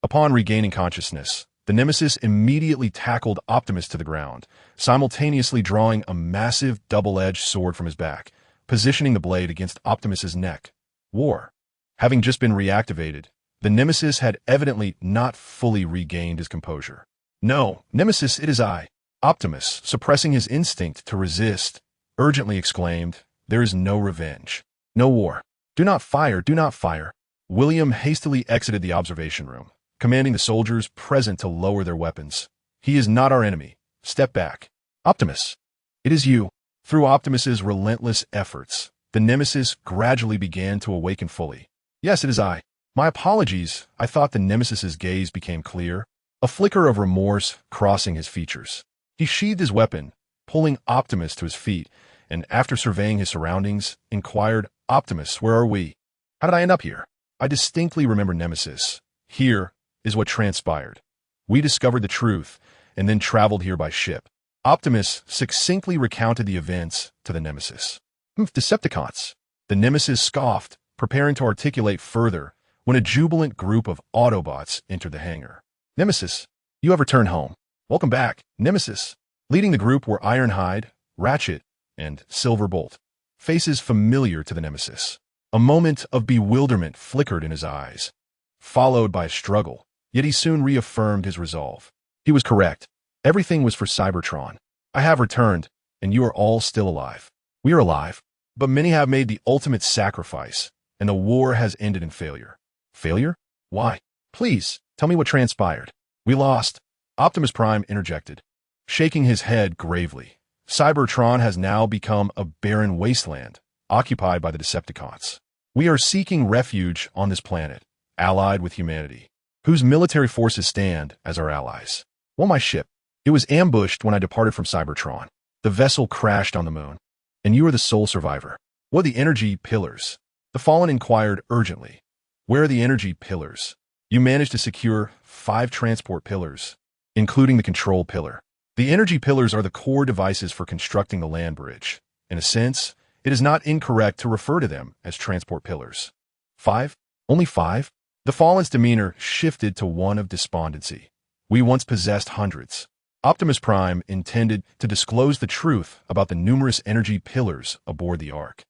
Upon regaining consciousness, the Nemesis immediately tackled Optimus to the ground, simultaneously drawing a massive double-edged sword from his back, positioning the blade against Optimus's neck. War. Having just been reactivated, the Nemesis had evidently not fully regained his composure. No, Nemesis, it is I. Optimus, suppressing his instinct to resist, urgently exclaimed, there is no revenge. No war. Do not fire, do not fire. William hastily exited the observation room, commanding the soldiers present to lower their weapons. He is not our enemy. Step back. Optimus. It is you. Through Optimus's relentless efforts, the Nemesis gradually began to awaken fully. Yes, it is I. My apologies. I thought the Nemesis's gaze became clear, a flicker of remorse crossing his features. He sheathed his weapon, pulling Optimus to his feet, and after surveying his surroundings, inquired, Optimus, where are we? How did I end up here? I distinctly remember Nemesis. Here is what transpired. We discovered the truth, and then traveled here by ship. Optimus succinctly recounted the events to the Nemesis. Decepticons. The Nemesis scoffed, preparing to articulate further, when a jubilant group of Autobots entered the hangar. Nemesis, you have returned home. Welcome back, Nemesis. Leading the group were Ironhide, Ratchet, and Silverbolt, faces familiar to the Nemesis. A moment of bewilderment flickered in his eyes, followed by a struggle, yet he soon reaffirmed his resolve. He was correct. Everything was for Cybertron. I have returned, and you are all still alive. We are alive, but many have made the ultimate sacrifice, and the war has ended in failure. Failure? Why? Please, tell me what transpired. We lost. Optimus Prime interjected, shaking his head gravely. Cybertron has now become a barren wasteland, occupied by the Decepticons. We are seeking refuge on this planet, allied with humanity, whose military forces stand as our allies. Well, my ship. It was ambushed when I departed from Cybertron. The vessel crashed on the moon, and you are the sole survivor. What are the energy pillars? The Fallen inquired urgently. Where are the energy pillars? You managed to secure 5 transport pillars, including the control pillar. The energy pillars are the core devices for constructing the land bridge. In a sense, it is not incorrect to refer to them as transport pillars. 5? Only 5? The Fallen's demeanor shifted to one of despondency. We once possessed hundreds. Optimus Prime intended to disclose the truth about the numerous energy pillars aboard the Ark.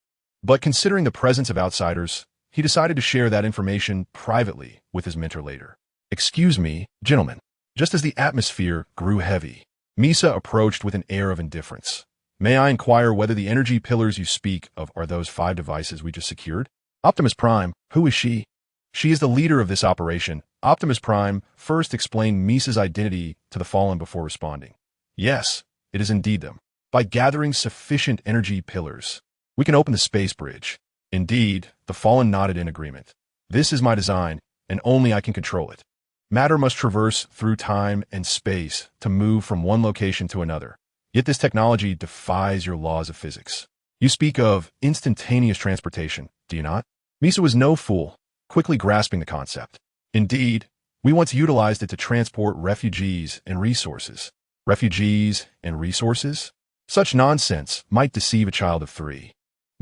But considering the presence of outsiders, he decided to share that information privately with his mentor later. Excuse me, gentlemen. Just as the atmosphere grew heavy, Misa approached with an air of indifference. May I inquire whether the energy pillars you speak of are those 5 devices we just secured? Optimus Prime, who is she? She is the leader of this operation. Optimus Prime first explained Misa's identity to the Fallen before responding. Yes, it is indeed them. By gathering sufficient energy pillars, we can open the space bridge. Indeed, the Fallen nodded in agreement. This is my design, and only I can control it. Matter must traverse through time and space to move from one location to another. Yet this technology defies your laws of physics. You speak of instantaneous transportation, do you not? Misa was no fool, quickly grasping the concept. Indeed, we once utilized it to transport refugees and resources. Refugees and resources? Such nonsense might deceive a child of 3.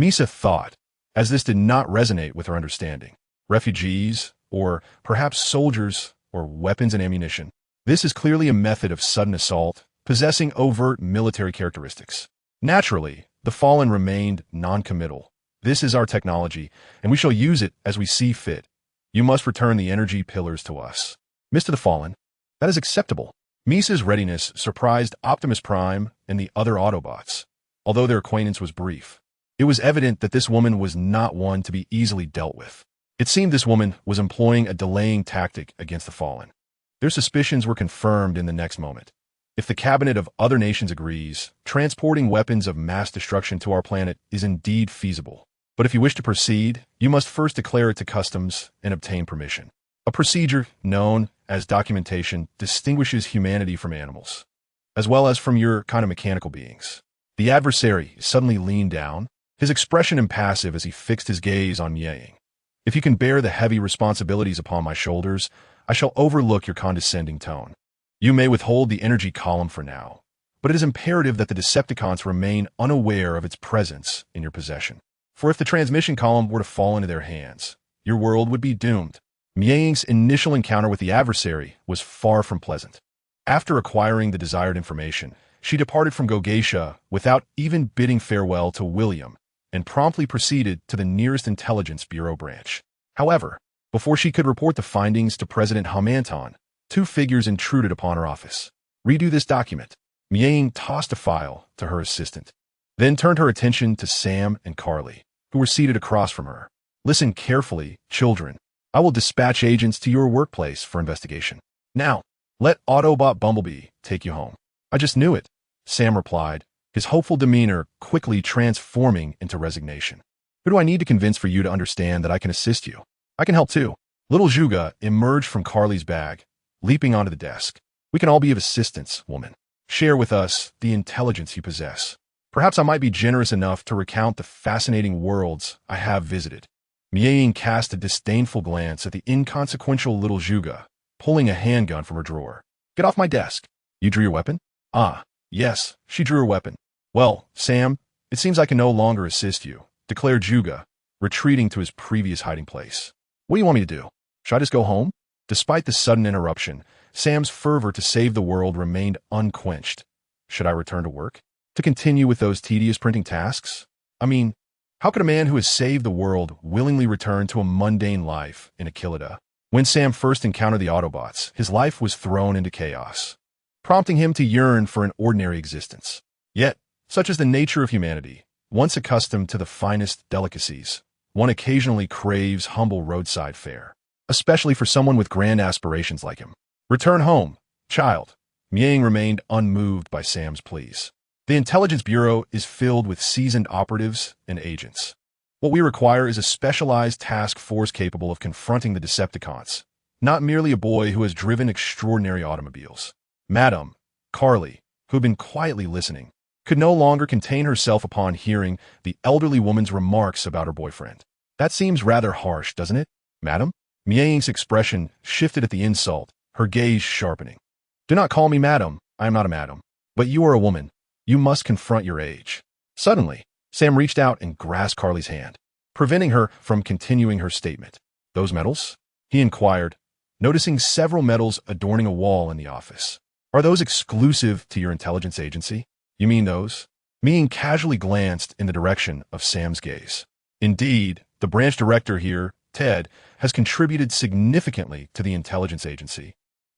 Misa thought, as this did not resonate with her understanding. Refugees, or perhaps soldiers, or weapons and ammunition. This is clearly a method of sudden assault, possessing overt military characteristics. Naturally, the Fallen remained non-committal. This is our technology, and we shall use it as we see fit. You must return the energy pillars to us. Mr. the Fallen, that is acceptable. Misa's readiness surprised Optimus Prime and the other Autobots, although their acquaintance was brief. It was evident that this woman was not one to be easily dealt with. It seemed this woman was employing a delaying tactic against the fallen. Their suspicions were confirmed in the next moment. If the cabinet of other nations agrees, transporting weapons of mass destruction to our planet is indeed feasible. But if you wish to proceed, you must first declare it to customs and obtain permission. A procedure known as documentation distinguishes humanity from animals, as well as from your kind of mechanical beings. The adversary suddenly leaned down, his expression impassive as he fixed his gaze on Nie. If you can bear the heavy responsibilities upon my shoulders, I shall overlook your condescending tone. You may withhold the energy column for now, but it is imperative that the Decepticons remain unaware of its presence in your possession. For if the transmission column were to fall into their hands, your world would be doomed. Mieying's initial encounter with the adversary was far from pleasant. After acquiring the desired information, she departed from Gogeisha without even bidding farewell to William, and promptly proceeded to the nearest intelligence bureau branch. However, before she could report the findings to President Hamanton, two figures intruded upon her office. Redo this document. Mieying tossed a file to her assistant, then turned her attention to Sam and Carly, who were seated across from her. Listen carefully, children. I will dispatch agents to your workplace for investigation. Now, let Autobot Bumblebee take you home. I just knew it, Sam replied, his hopeful demeanor quickly transforming into resignation. Who do I need to convince for you to understand that I can assist you? I can help too. Little Juga emerged from Carly's bag, leaping onto the desk. We can all be of assistance, woman. Share with us the intelligence you possess. Perhaps I might be generous enough to recount the fascinating worlds I have visited. Mieying cast a disdainful glance at the inconsequential little Juga, pulling a handgun from her drawer. Get off my desk. You drew your weapon? Ah, yes, she drew her weapon. Well, Sam, it seems I can no longer assist you, declared Juga, retreating to his previous hiding place. What do you want me to do? Should I just go home? Despite the sudden interruption, Sam's fervor to save the world remained unquenched. Should I return to work? To continue with those tedious printing tasks? I mean, how could a man who has saved the world willingly return to a mundane life in Achillida? When Sam first encountered the Autobots, his life was thrown into chaos, prompting him to yearn for an ordinary existence. Yet, such is the nature of humanity, once accustomed to the finest delicacies, one occasionally craves humble roadside fare, especially for someone with grand aspirations like him. Return home, child. Mieying remained unmoved by Sam's pleas. The Intelligence Bureau is filled with seasoned operatives and agents. What we require is a specialized task force capable of confronting the Decepticons, not merely a boy who has driven extraordinary automobiles. Madame, Carly, who had been quietly listening, could no longer contain herself upon hearing the elderly woman's remarks about her boyfriend. That seems rather harsh, doesn't it, madam? Mieying's expression shifted at the insult, her gaze sharpening. Do not call me madam. I am not a madam. But you are a woman. You must confront your age. Suddenly, Sam reached out and grasped Carly's hand, preventing her from continuing her statement. Those medals? He inquired, noticing several medals adorning a wall in the office. Are those exclusive to your intelligence agency? You mean those? Mieying casually glanced in the direction of Sam's gaze. Indeed, the branch director here, Ted, has contributed significantly to the intelligence agency,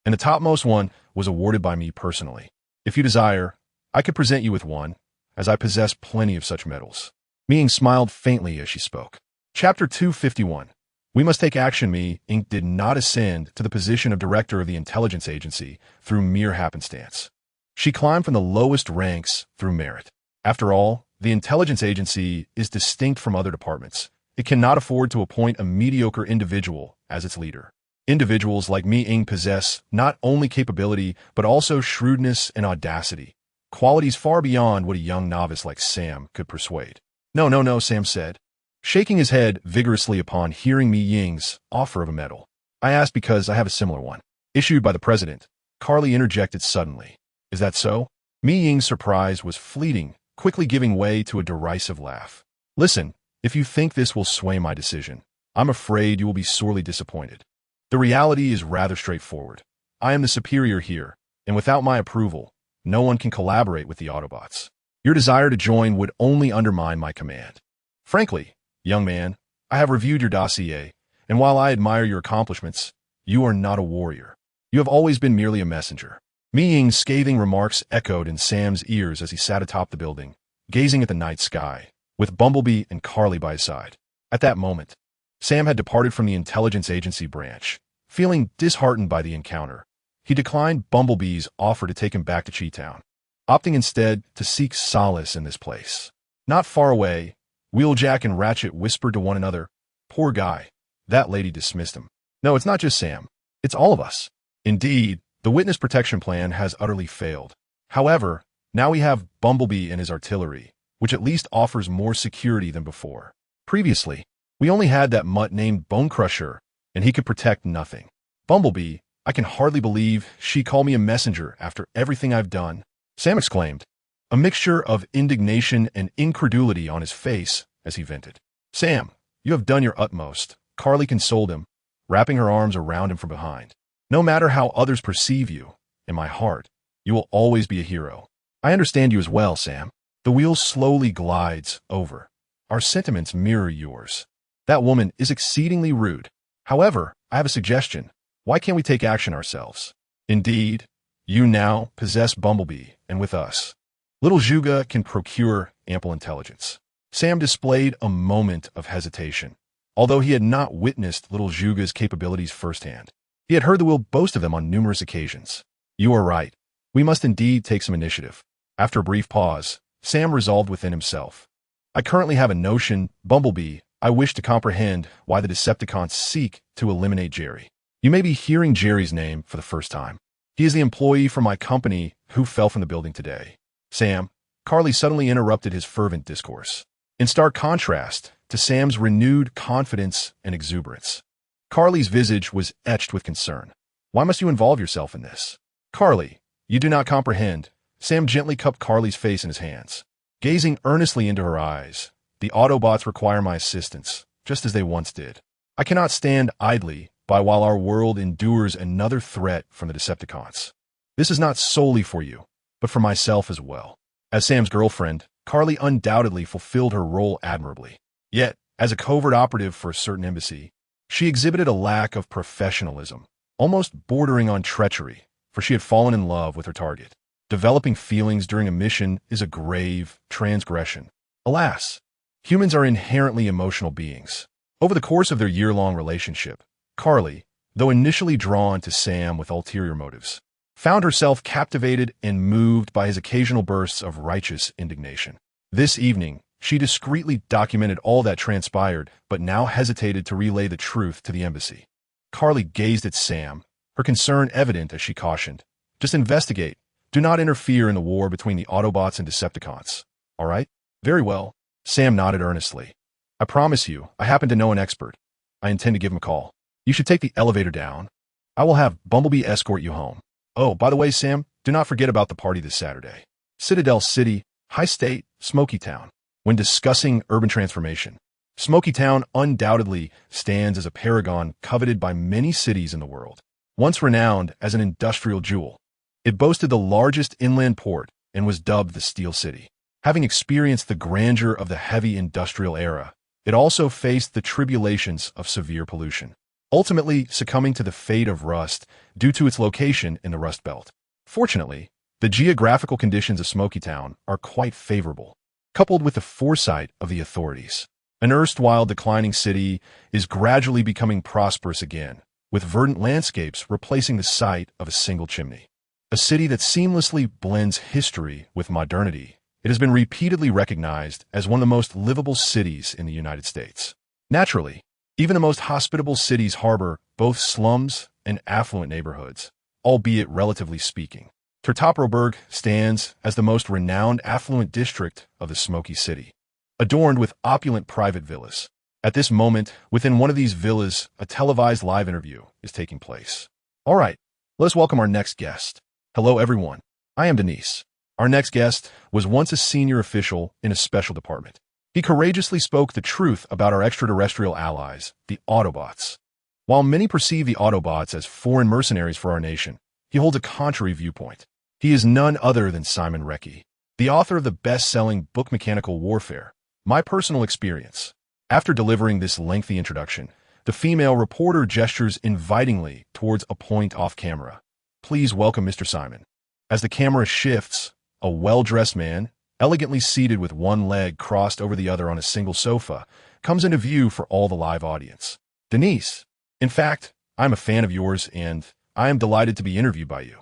and the topmost one was awarded by me personally. If you desire, I could present you with one, as I possess plenty of such medals. Mieying smiled faintly as she spoke. Chapter 251. We must take action. Mieying did not ascend to the position of director of the intelligence agency through mere happenstance. She climbed from the lowest ranks through merit. After all, the intelligence agency is distinct from other departments. It cannot afford to appoint a mediocre individual as its leader. Individuals like Mieying possess not only capability, but also shrewdness and audacity, qualities far beyond what a young novice like Sam could persuade. No, Sam said, shaking his head vigorously upon hearing Mieying's offer of a medal. I asked because I have a similar one, issued by the president. Carly interjected suddenly. Is that so? Mieying's surprise was fleeting, quickly giving way to a derisive laugh. Listen, if you think this will sway my decision, I'm afraid you will be sorely disappointed. The reality is rather straightforward. I am the superior here, and without my approval, no one can collaborate with the Autobots. Your desire to join would only undermine my command. Frankly, young man, I have reviewed your dossier, and while I admire your accomplishments, you are not a warrior. You have always been merely a messenger. Mieying's scathing remarks echoed in Sam's ears as he sat atop the building, gazing at the night sky, with Bumblebee and Carly by his side. At that moment, Sam had departed from the intelligence agency branch. Feeling disheartened by the encounter, he declined Bumblebee's offer to take him back to Chi-Town, opting instead to seek solace in this place. Not far away, Wheeljack and Ratchet whispered to one another, "Poor guy." That lady dismissed him. "No, it's not just Sam. It's all of us." Indeed, the witness protection plan has utterly failed. However, now we have Bumblebee and his artillery, which at least offers more security than before. Previously, we only had that mutt named Bonecrusher, and he could protect nothing. "Bumblebee, I can hardly believe she called me a messenger after everything I've done," Sam exclaimed, a mixture of indignation and incredulity on his face as he vented. "Sam, you have done your utmost," Carly consoled him, wrapping her arms around him from behind. "No matter how others perceive you, in my heart, you will always be a hero." "I understand you as well, Sam." The wheel slowly glides over. "Our sentiments mirror yours. That woman is exceedingly rude. However, I have a suggestion. Why can't we take action ourselves? Indeed, you now possess Bumblebee, and with us, little Juga can procure ample intelligence." Sam displayed a moment of hesitation. Although he had not witnessed little Juga's capabilities firsthand, he had heard the wheel boast of them on numerous occasions. "You are right. We must indeed take some initiative." After a brief pause, Sam resolved within himself. "I currently have a notion, Bumblebee. I wish to comprehend why the Decepticons seek to eliminate Jerry. You may be hearing Jerry's name for the first time. He is the employee from my company who fell from the building today." "Sam," Carly suddenly interrupted his fervent discourse, in stark contrast to Sam's renewed confidence and exuberance. Carly's visage was etched with concern. "Why must you involve yourself in this?" "Carly, you do not comprehend." Sam gently cupped Carly's face in his hands. Gazing earnestly into her eyes, "The Autobots require my assistance, just as they once did. I cannot stand idly by while our world endures another threat from the Decepticons. This is not solely for you, but for myself as well." As Sam's girlfriend, Carly undoubtedly fulfilled her role admirably. Yet, as a covert operative for a certain embassy, she exhibited a lack of professionalism, almost bordering on treachery, for she had fallen in love with her target. Developing feelings during a mission is a grave transgression. Alas, humans are inherently emotional beings. Over the course of their year-long relationship, Carly, though initially drawn to Sam with ulterior motives, found herself captivated and moved by his occasional bursts of righteous indignation. This evening, she discreetly documented all that transpired, but now hesitated to relay the truth to the embassy. Carly gazed at Sam, her concern evident as she cautioned, "Just investigate. Do not interfere in the war between the Autobots and Decepticons. All right?" "Very well." Sam nodded earnestly. "I promise you, I happen to know an expert. I intend to give him a call. You should take the elevator down. I will have Bumblebee escort you home. Oh, by the way, Sam, do not forget about the party this Saturday. Citadel City, High State, Smoky Town." When discussing urban transformation, Smoky Town undoubtedly stands as a paragon coveted by many cities in the world. Once renowned as an industrial jewel, it boasted the largest inland port and was dubbed the Steel City. Having experienced the grandeur of the heavy industrial era, it also faced the tribulations of severe pollution, ultimately succumbing to the fate of rust due to its location in the Rust Belt. Fortunately, the geographical conditions of Smoky Town are quite favorable, coupled with the foresight of the authorities. An erstwhile declining city is gradually becoming prosperous again, with verdant landscapes replacing the site of a single chimney. A city that seamlessly blends history with modernity, it has been repeatedly recognized as one of the most livable cities in the United States. Naturally, even the most hospitable cities harbor both slums and affluent neighborhoods, albeit relatively speaking. Tertoproberg stands as the most renowned affluent district of the Smoky City, adorned with opulent private villas. At this moment, within one of these villas, a televised live interview is taking place. All right, let us welcome our next guest. Hello, everyone. I am Denise. Our next guest was once a senior official in a special department. He courageously spoke the truth about our extraterrestrial allies, the Autobots. While many perceive the Autobots as foreign mercenaries for our nation, he holds a contrary viewpoint. He is none other than Simon Recchi, the author of the best-selling book Mechanical Warfare, My Personal Experience. After delivering this lengthy introduction, the female reporter gestures invitingly towards a point off camera. Please welcome Mr. Simon. As the camera shifts, a well-dressed man, elegantly seated with one leg crossed over the other on a single sofa, comes into view for all the live audience. Denise, in fact, I'm a fan of yours and I am delighted to be interviewed by you.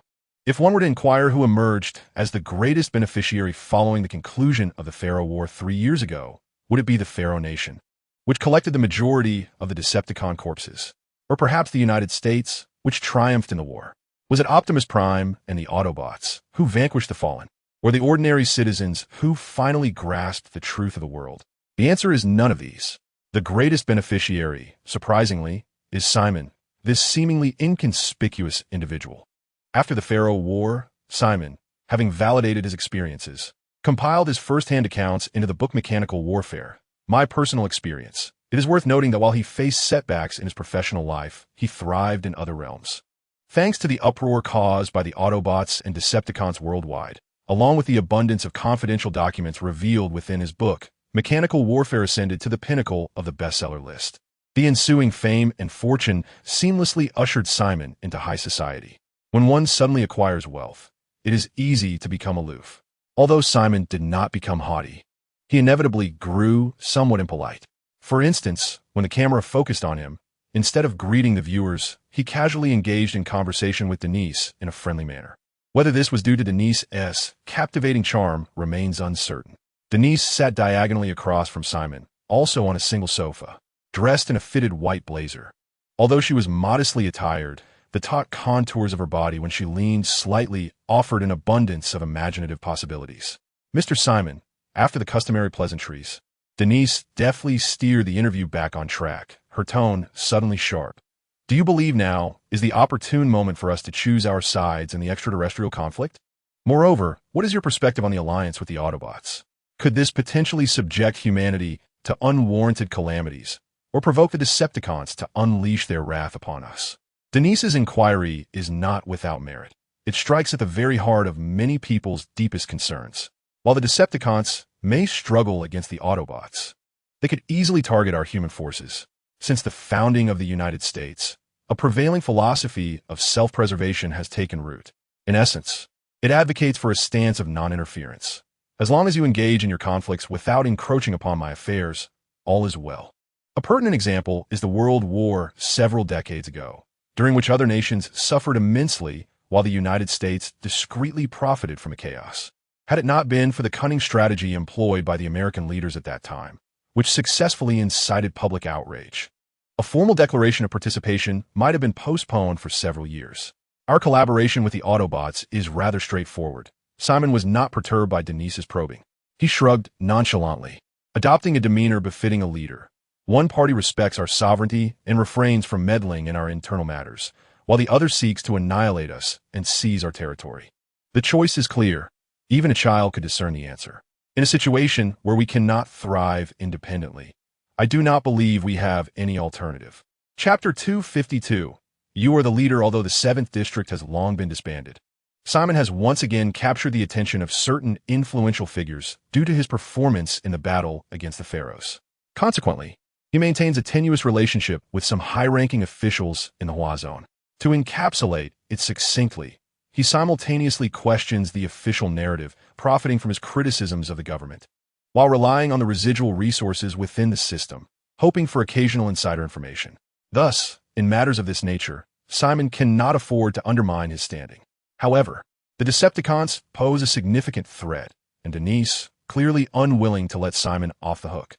If one were to inquire who emerged as the greatest beneficiary following the conclusion of the Pharaoh War 3 years ago, would it be the Pharaoh Nation, which collected the majority of the Decepticon corpses? Or perhaps the United States, which triumphed in the war? Was it Optimus Prime and the Autobots, who vanquished the fallen? Or the ordinary citizens who finally grasped the truth of the world? The answer is none of these. The greatest beneficiary, surprisingly, is Simon, this seemingly inconspicuous individual. After the Pharaoh War, Simon, having validated his experiences, compiled his first-hand accounts into the book Mechanical Warfare, My Personal Experience. It is worth noting that while he faced setbacks in his professional life, he thrived in other realms. Thanks to the uproar caused by the Autobots and Decepticons worldwide, along with the abundance of confidential documents revealed within his book, Mechanical Warfare ascended to the pinnacle of the bestseller list. The ensuing fame and fortune seamlessly ushered Simon into high society. When one suddenly acquires wealth, it is easy to become aloof. Although Simon did not become haughty, he inevitably grew somewhat impolite. For instance, when the camera focused on him, instead of greeting the viewers, he casually engaged in conversation with Denise in a friendly manner. Whether this was due to Denise's captivating charm remains uncertain. Denise sat diagonally across from Simon, also on a single sofa, dressed in a fitted white blazer. Although she was modestly attired, the taut contours of her body when she leaned slightly offered an abundance of imaginative possibilities. Mr. Simon, after the customary pleasantries, Denise deftly steered the interview back on track, her tone suddenly sharp. Do you believe now is the opportune moment for us to choose our sides in the extraterrestrial conflict? Moreover, what is your perspective on the alliance with the Autobots? Could this potentially subject humanity to unwarranted calamities, or provoke the Decepticons to unleash their wrath upon us? Denise's inquiry is not without merit. It strikes at the very heart of many people's deepest concerns. While the Decepticons may struggle against the Autobots, they could easily target our human forces. Since the founding of the United States, a prevailing philosophy of self-preservation has taken root. In essence, it advocates for a stance of non-interference. As long as you engage in your conflicts without encroaching upon my affairs, all is well. A pertinent example is the World War several decades ago, during which other nations suffered immensely while the United States discreetly profited from the chaos. Had it not been for the cunning strategy employed by the American leaders at that time, which successfully incited public outrage, a formal declaration of participation might have been postponed for several years. Our collaboration with the Autobots is rather straightforward. Simon was not perturbed by Denise's probing. He shrugged nonchalantly, adopting a demeanor befitting a leader. One party respects our sovereignty and refrains from meddling in our internal matters, while the other seeks to annihilate us and seize our territory. The choice is clear. Even a child could discern the answer. In a situation where we cannot thrive independently, I do not believe we have any alternative. Chapter 252. You are the leader, although the 7th District has long been disbanded. Simon has once again captured the attention of certain influential figures due to his performance in the battle against the Pharaohs. Consequently, he maintains a tenuous relationship with some high-ranking officials in the Hua Zone. To encapsulate it succinctly, he simultaneously questions the official narrative, profiting from his criticisms of the government, while relying on the residual resources within the system, hoping for occasional insider information. Thus, in matters of this nature, Simon cannot afford to undermine his standing. However, the Decepticons pose a significant threat, and Denise, clearly unwilling to let Simon off the hook,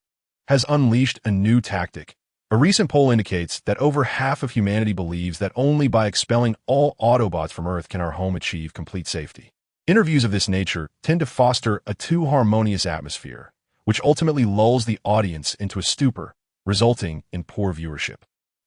has unleashed a new tactic. A recent poll indicates that over half of humanity believes that only by expelling all Autobots from Earth can our home achieve complete safety. Interviews of this nature tend to foster a too harmonious atmosphere, which ultimately lulls the audience into a stupor, resulting in poor viewership.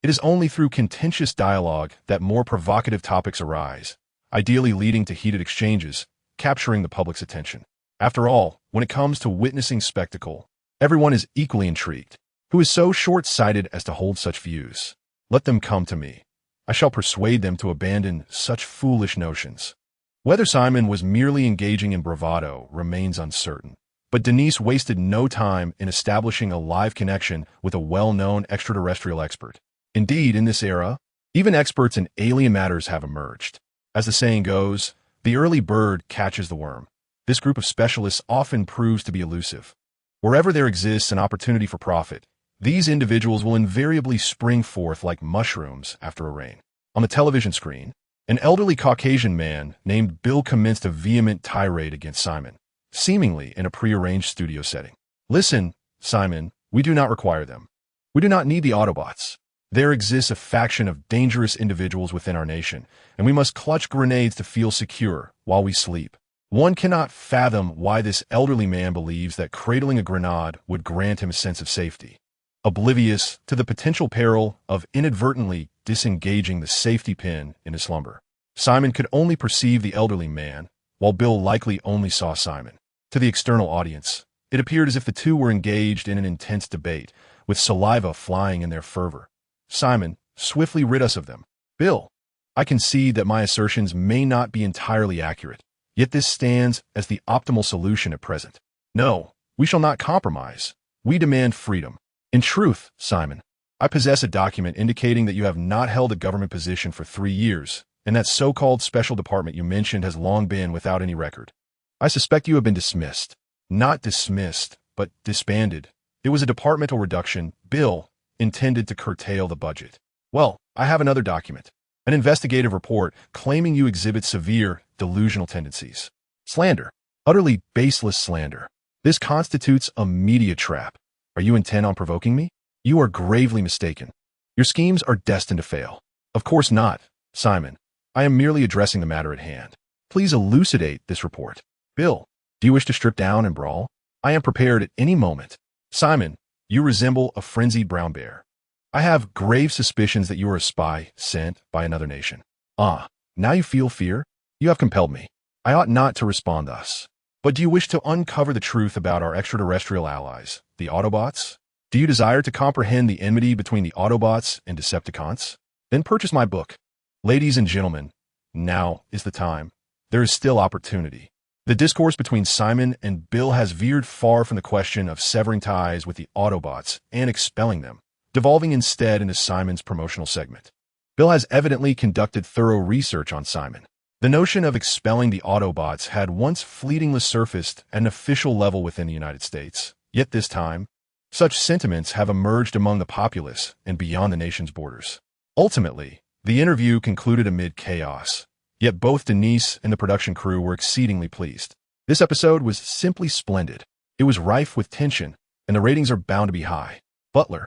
It is only through contentious dialogue that more provocative topics arise, ideally leading to heated exchanges, capturing the public's attention. After all, when it comes to witnessing spectacle, everyone is equally intrigued. Who is so short-sighted as to hold such views? Let them come to me. I shall persuade them to abandon such foolish notions. Whether Simon was merely engaging in bravado remains uncertain, but Denise wasted no time in establishing a live connection with a well-known extraterrestrial expert. Indeed, in this era, even experts in alien matters have emerged. As the saying goes, the early bird catches the worm. This group of specialists often proves to be elusive. Wherever there exists an opportunity for profit, these individuals will invariably spring forth like mushrooms after a rain. On the television screen, an elderly Caucasian man named Bill commenced a vehement tirade against Simon, seemingly in a prearranged studio setting. "Listen, Simon, we do not require them. We do not need the Autobots. There exists a faction of dangerous individuals within our nation, and we must clutch grenades to feel secure while we sleep. One cannot fathom why this elderly man believes that cradling a grenade would grant him a sense of safety. Oblivious to the potential peril of inadvertently disengaging the safety pin in his slumber. Simon could only perceive the elderly man, while Bill likely only saw Simon. To the external audience, it appeared as if the two were engaged in an intense debate, with saliva flying in their fervor. Simon, swiftly rid us of them. Bill, I concede that my assertions may not be entirely accurate, yet this stands as the optimal solution at present. No, we shall not compromise. We demand freedom. In truth, Simon, I possess a document indicating that you have not held a government position for 3 years, and that so-called special department you mentioned has long been without any record. I suspect you have been dismissed. Not dismissed, but disbanded. It was a departmental reduction, Bill, intended to curtail the budget. Well, I have another document. An investigative report claiming you exhibit severe delusional tendencies. Slander. Utterly baseless slander. This constitutes a media trap. Are you intent on provoking me? You are gravely mistaken. Your schemes are destined to fail. Of course not, Simon. I am merely addressing the matter at hand. Please elucidate this report. Bill, do you wish to strip down and brawl? I am prepared at any moment. Simon, you resemble a frenzied brown bear. I have grave suspicions that you are a spy sent by another nation. Ah, now you feel fear? You have compelled me. I ought not to respond thus. But do you wish to uncover the truth about our extraterrestrial allies, the Autobots? Do you desire to comprehend the enmity between the Autobots and Decepticons? Then purchase my book. Ladies and gentlemen, now is the time. There is still opportunity. The discourse between Simon and Bill has veered far from the question of severing ties with the Autobots and expelling them, devolving instead into Simon's promotional segment. Bill has evidently conducted thorough research on Simon. The notion of expelling the Autobots had once fleetingly surfaced at an official level within the United States. Yet this time, such sentiments have emerged among the populace and beyond the nation's borders. Ultimately, the interview concluded amid chaos. Yet both Denise and the production crew were exceedingly pleased. This episode was simply splendid. It was rife with tension, and the ratings are bound to be high. Butler.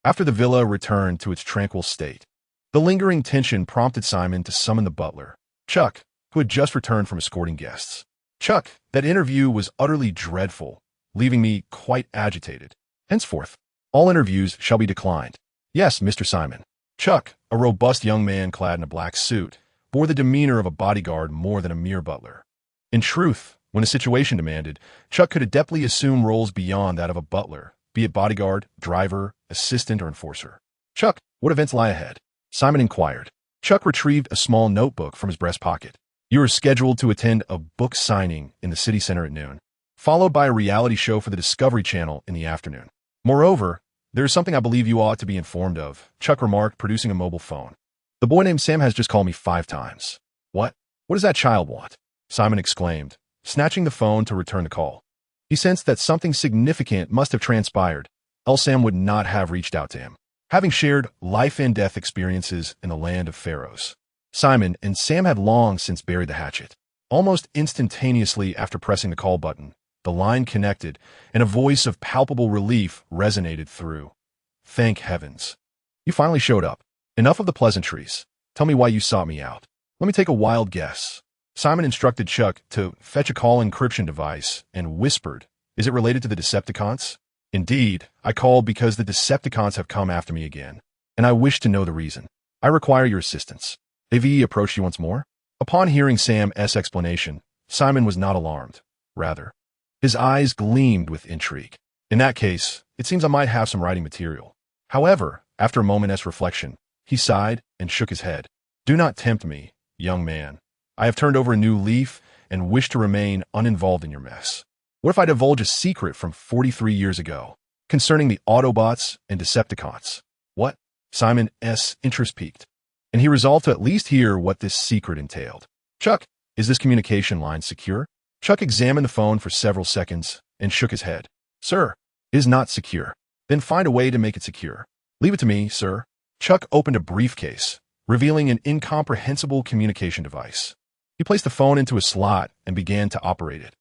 After the villa returned to its tranquil state, the lingering tension prompted Simon to summon the butler, Chuck, who had just returned from escorting guests. Chuck, that interview was utterly dreadful, leaving me quite agitated. Henceforth, all interviews shall be declined. Yes, Mr. Simon. Chuck, a robust young man clad in a black suit, bore the demeanor of a bodyguard more than a mere butler. In truth, when a situation demanded, Chuck could adeptly assume roles beyond that of a butler, be it bodyguard, driver, assistant, or enforcer. Chuck, what events lie ahead? Simon inquired. Chuck retrieved a small notebook from his breast pocket. You are scheduled to attend a book signing in the city center at noon, followed by a reality show for the Discovery Channel in the afternoon. Moreover, there is something I believe you ought to be informed of, Chuck remarked, producing a mobile phone. The boy named Sam has just called me 5 times. What? What does that child want? Simon exclaimed, snatching the phone to return the call. He sensed that something significant must have transpired, else Sam would not have reached out to him. Having shared life and death experiences in the land of pharaohs, Simon and Sam had long since buried the hatchet. Almost instantaneously after pressing the call button, the line connected, and a voice of palpable relief resonated through. Thank heavens. You finally showed up. Enough of the pleasantries. Tell me why you sought me out. Let me take a wild guess. Simon instructed Chuck to fetch a call encryption device and whispered, Is it related to the Decepticons? Indeed, I called because the Decepticons have come after me again, and I wish to know the reason. I require your assistance. Avi approached you once more. Upon hearing Sam's explanation, Simon was not alarmed. Rather, his eyes gleamed with intrigue. In that case, it seems I might have some writing material. However, after a moment's reflection, he sighed and shook his head. Do not tempt me, young man. I have turned over a new leaf and wish to remain uninvolved in your mess. What if I divulge a secret from 43 years ago concerning the Autobots and Decepticons? What? Simon's interest piqued, and he resolved to at least hear what this secret entailed. Chuck, is this communication line secure? Chuck examined the phone for several seconds and shook his head. Sir, it is not secure. Then find a way to make it secure. Leave it to me, sir. Chuck opened a briefcase, revealing an incomprehensible communication device. He placed the phone into a slot and began to operate it.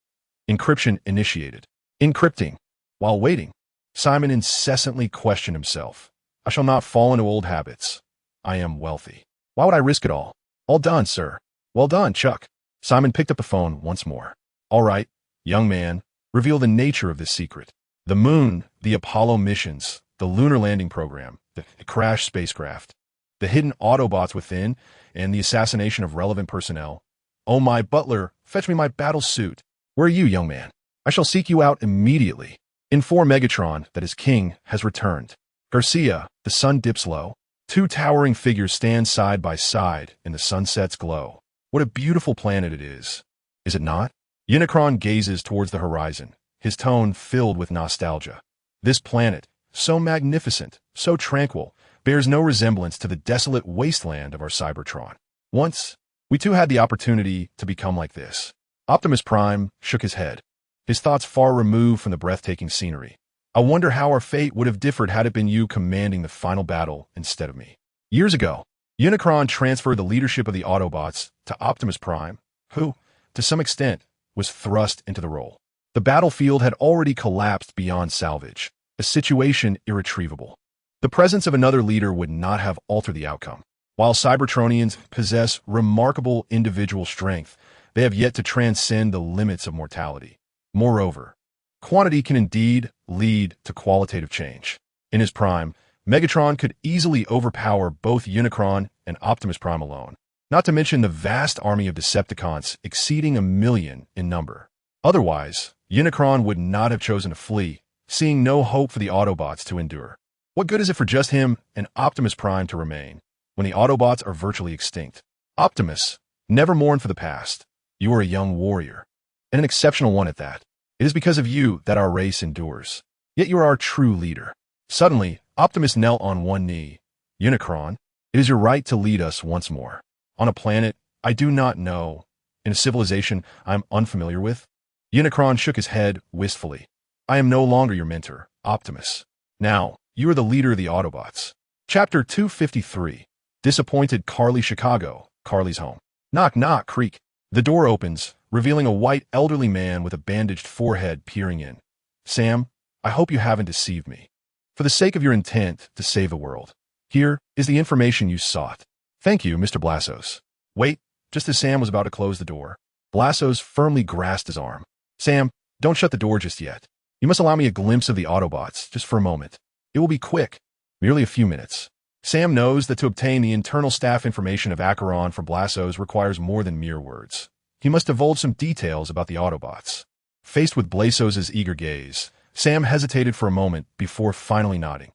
Encryption initiated. Encrypting. While waiting, Simon incessantly questioned himself. I shall not fall into old habits. I am wealthy. Why would I risk it all? All done, sir. Well done, Chuck. Simon picked up the phone once more. All right, young man, reveal the nature of this secret. The moon, the Apollo missions, the lunar landing program, the crashed spacecraft, the hidden Autobots within, and the assassination of relevant personnel. Oh, my butler, fetch me my battle suit. Where are you, young man? I shall seek you out immediately. Inform Megatron that his king has returned. Garcia, the sun dips low. Two towering figures stand side by side in the sunset's glow. What a beautiful planet it is it not? Unicron gazes towards the horizon, his tone filled with nostalgia. This planet, so magnificent, so tranquil, bears no resemblance to the desolate wasteland of our Cybertron. Once, we too had the opportunity to become like this. Optimus Prime shook his head, his thoughts far removed from the breathtaking scenery. I wonder how our fate would have differed had it been you commanding the final battle instead of me. Years ago, Unicron transferred the leadership of the Autobots to Optimus Prime, who, to some extent, was thrust into the role. The battlefield had already collapsed beyond salvage, a situation irretrievable. The presence of another leader would not have altered the outcome. While Cybertronians possess remarkable individual strength, they have yet to transcend the limits of mortality. Moreover, quantity can indeed lead to qualitative change. In his prime, Megatron could easily overpower both Unicron and Optimus Prime alone, not to mention the vast army of Decepticons exceeding 1 million in number. Otherwise, Unicron would not have chosen to flee, seeing no hope for the Autobots to endure. What good is it for just him and Optimus Prime to remain, when the Autobots are virtually extinct? Optimus, never mourn for the past. You are a young warrior, and an exceptional one at that. It is because of you that our race endures. Yet you are our true leader. Suddenly, Optimus knelt on one knee. Unicron, it is your right to lead us once more. On a planet I do not know, in a civilization I am unfamiliar with. Unicron shook his head wistfully. I am no longer your mentor, Optimus. Now, you are the leader of the Autobots. Chapter 253. Disappointed Carly Chicago, Carly's home. Knock, knock, creak. The door opens, revealing a white elderly man with a bandaged forehead peering in. Sam, I hope you haven't deceived me. For the sake of your intent to save the world, here is the information you sought. Thank you, Mr. Blassos. Wait, just as Sam was about to close the door, Blassos firmly grasped his arm. Sam, don't shut the door just yet. You must allow me a glimpse of the Autobots, just for a moment. It will be quick, merely a few minutes. Sam knows that to obtain the internal staff information of Acheron for Blassos requires more than mere words. He must divulge some details about the Autobots. Faced with Blassos' eager gaze, Sam hesitated for a moment before finally nodding.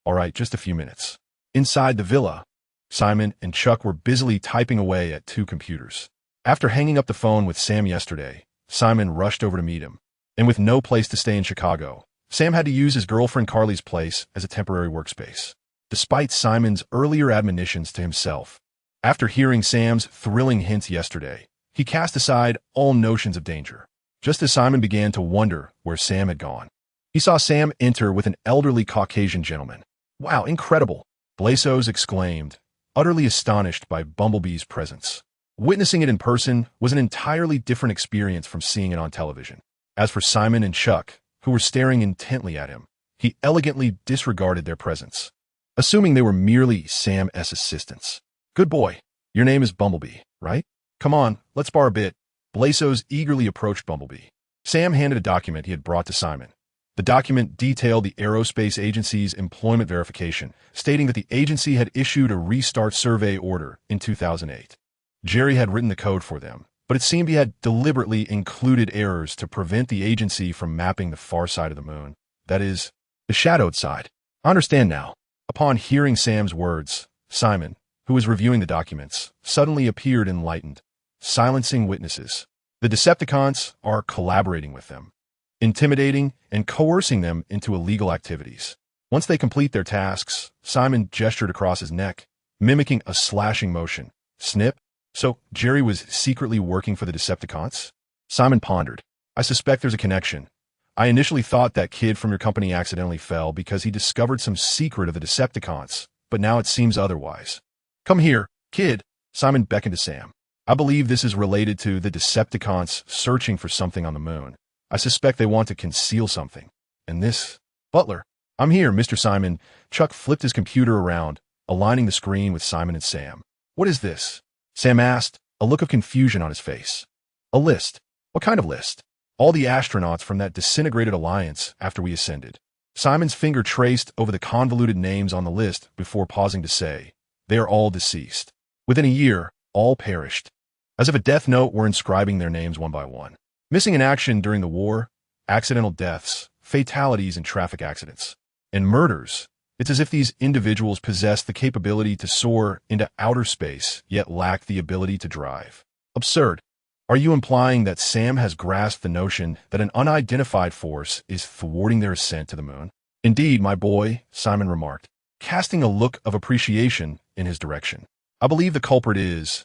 All right, just a few minutes. Inside the villa, Simon and Chuck were busily typing away at 2 computers. After hanging up the phone with Sam yesterday, Simon rushed over to meet him. And with no place to stay in Chicago, Sam had to use his girlfriend Carly's place as a temporary workspace. Despite Simon's earlier admonitions to himself, after hearing Sam's thrilling hints yesterday, he cast aside all notions of danger. Just as Simon began to wonder where Sam had gone, he saw Sam enter with an elderly Caucasian gentleman. Wow, incredible! Blassos exclaimed, utterly astonished by Bumblebee's presence. Witnessing it in person was an entirely different experience from seeing it on television. As for Simon and Chuck, who were staring intently at him, he elegantly disregarded their presence, assuming they were merely Sam's assistants. Good boy, your name is Bumblebee, right? Come on, let's spar a bit. Blassos eagerly approached Bumblebee. Sam handed a document he had brought to Simon. The document detailed the Aerospace Agency's employment verification, stating that the agency had issued a restart survey order in 2008. Jerry had written the code for them, but it seemed he had deliberately included errors to prevent the agency from mapping the far side of the moon. That is, the shadowed side. I understand now. Upon hearing Sam's words, Simon, who was reviewing the documents, suddenly appeared enlightened, silencing witnesses. The Decepticons are collaborating with them, intimidating and coercing them into illegal activities. Once they complete their tasks, Simon gestured across his neck, mimicking a slashing motion. Snip. So Jerry was secretly working for the Decepticons? Simon pondered. I suspect there's a connection. I initially thought that kid from your company accidentally fell because he discovered some secret of the Decepticons, but now it seems otherwise. Come here, kid, Simon beckoned to Sam. I believe this is related to the Decepticons searching for something on the moon. I suspect they want to conceal something. And this? Butler. I'm here, Mr. Simon. Chuck flipped his computer around, aligning the screen with Simon and Sam. What is this? Sam asked, a look of confusion on his face. A list. What kind of list? All the astronauts from that disintegrated alliance after we ascended. Simon's finger traced over the convoluted names on the list before pausing to say, they are all deceased. Within a year, all perished. As if a death note were inscribing their names one by one. Missing in action during the war, accidental deaths, fatalities and traffic accidents, and murders. It's as if these individuals possess the capability to soar into outer space, yet lack the ability to drive. Absurd. Are you implying that Sam has grasped the notion that an unidentified force is thwarting their ascent to the moon? Indeed, my boy, Simon remarked, casting a look of appreciation in his direction. I believe the culprit is...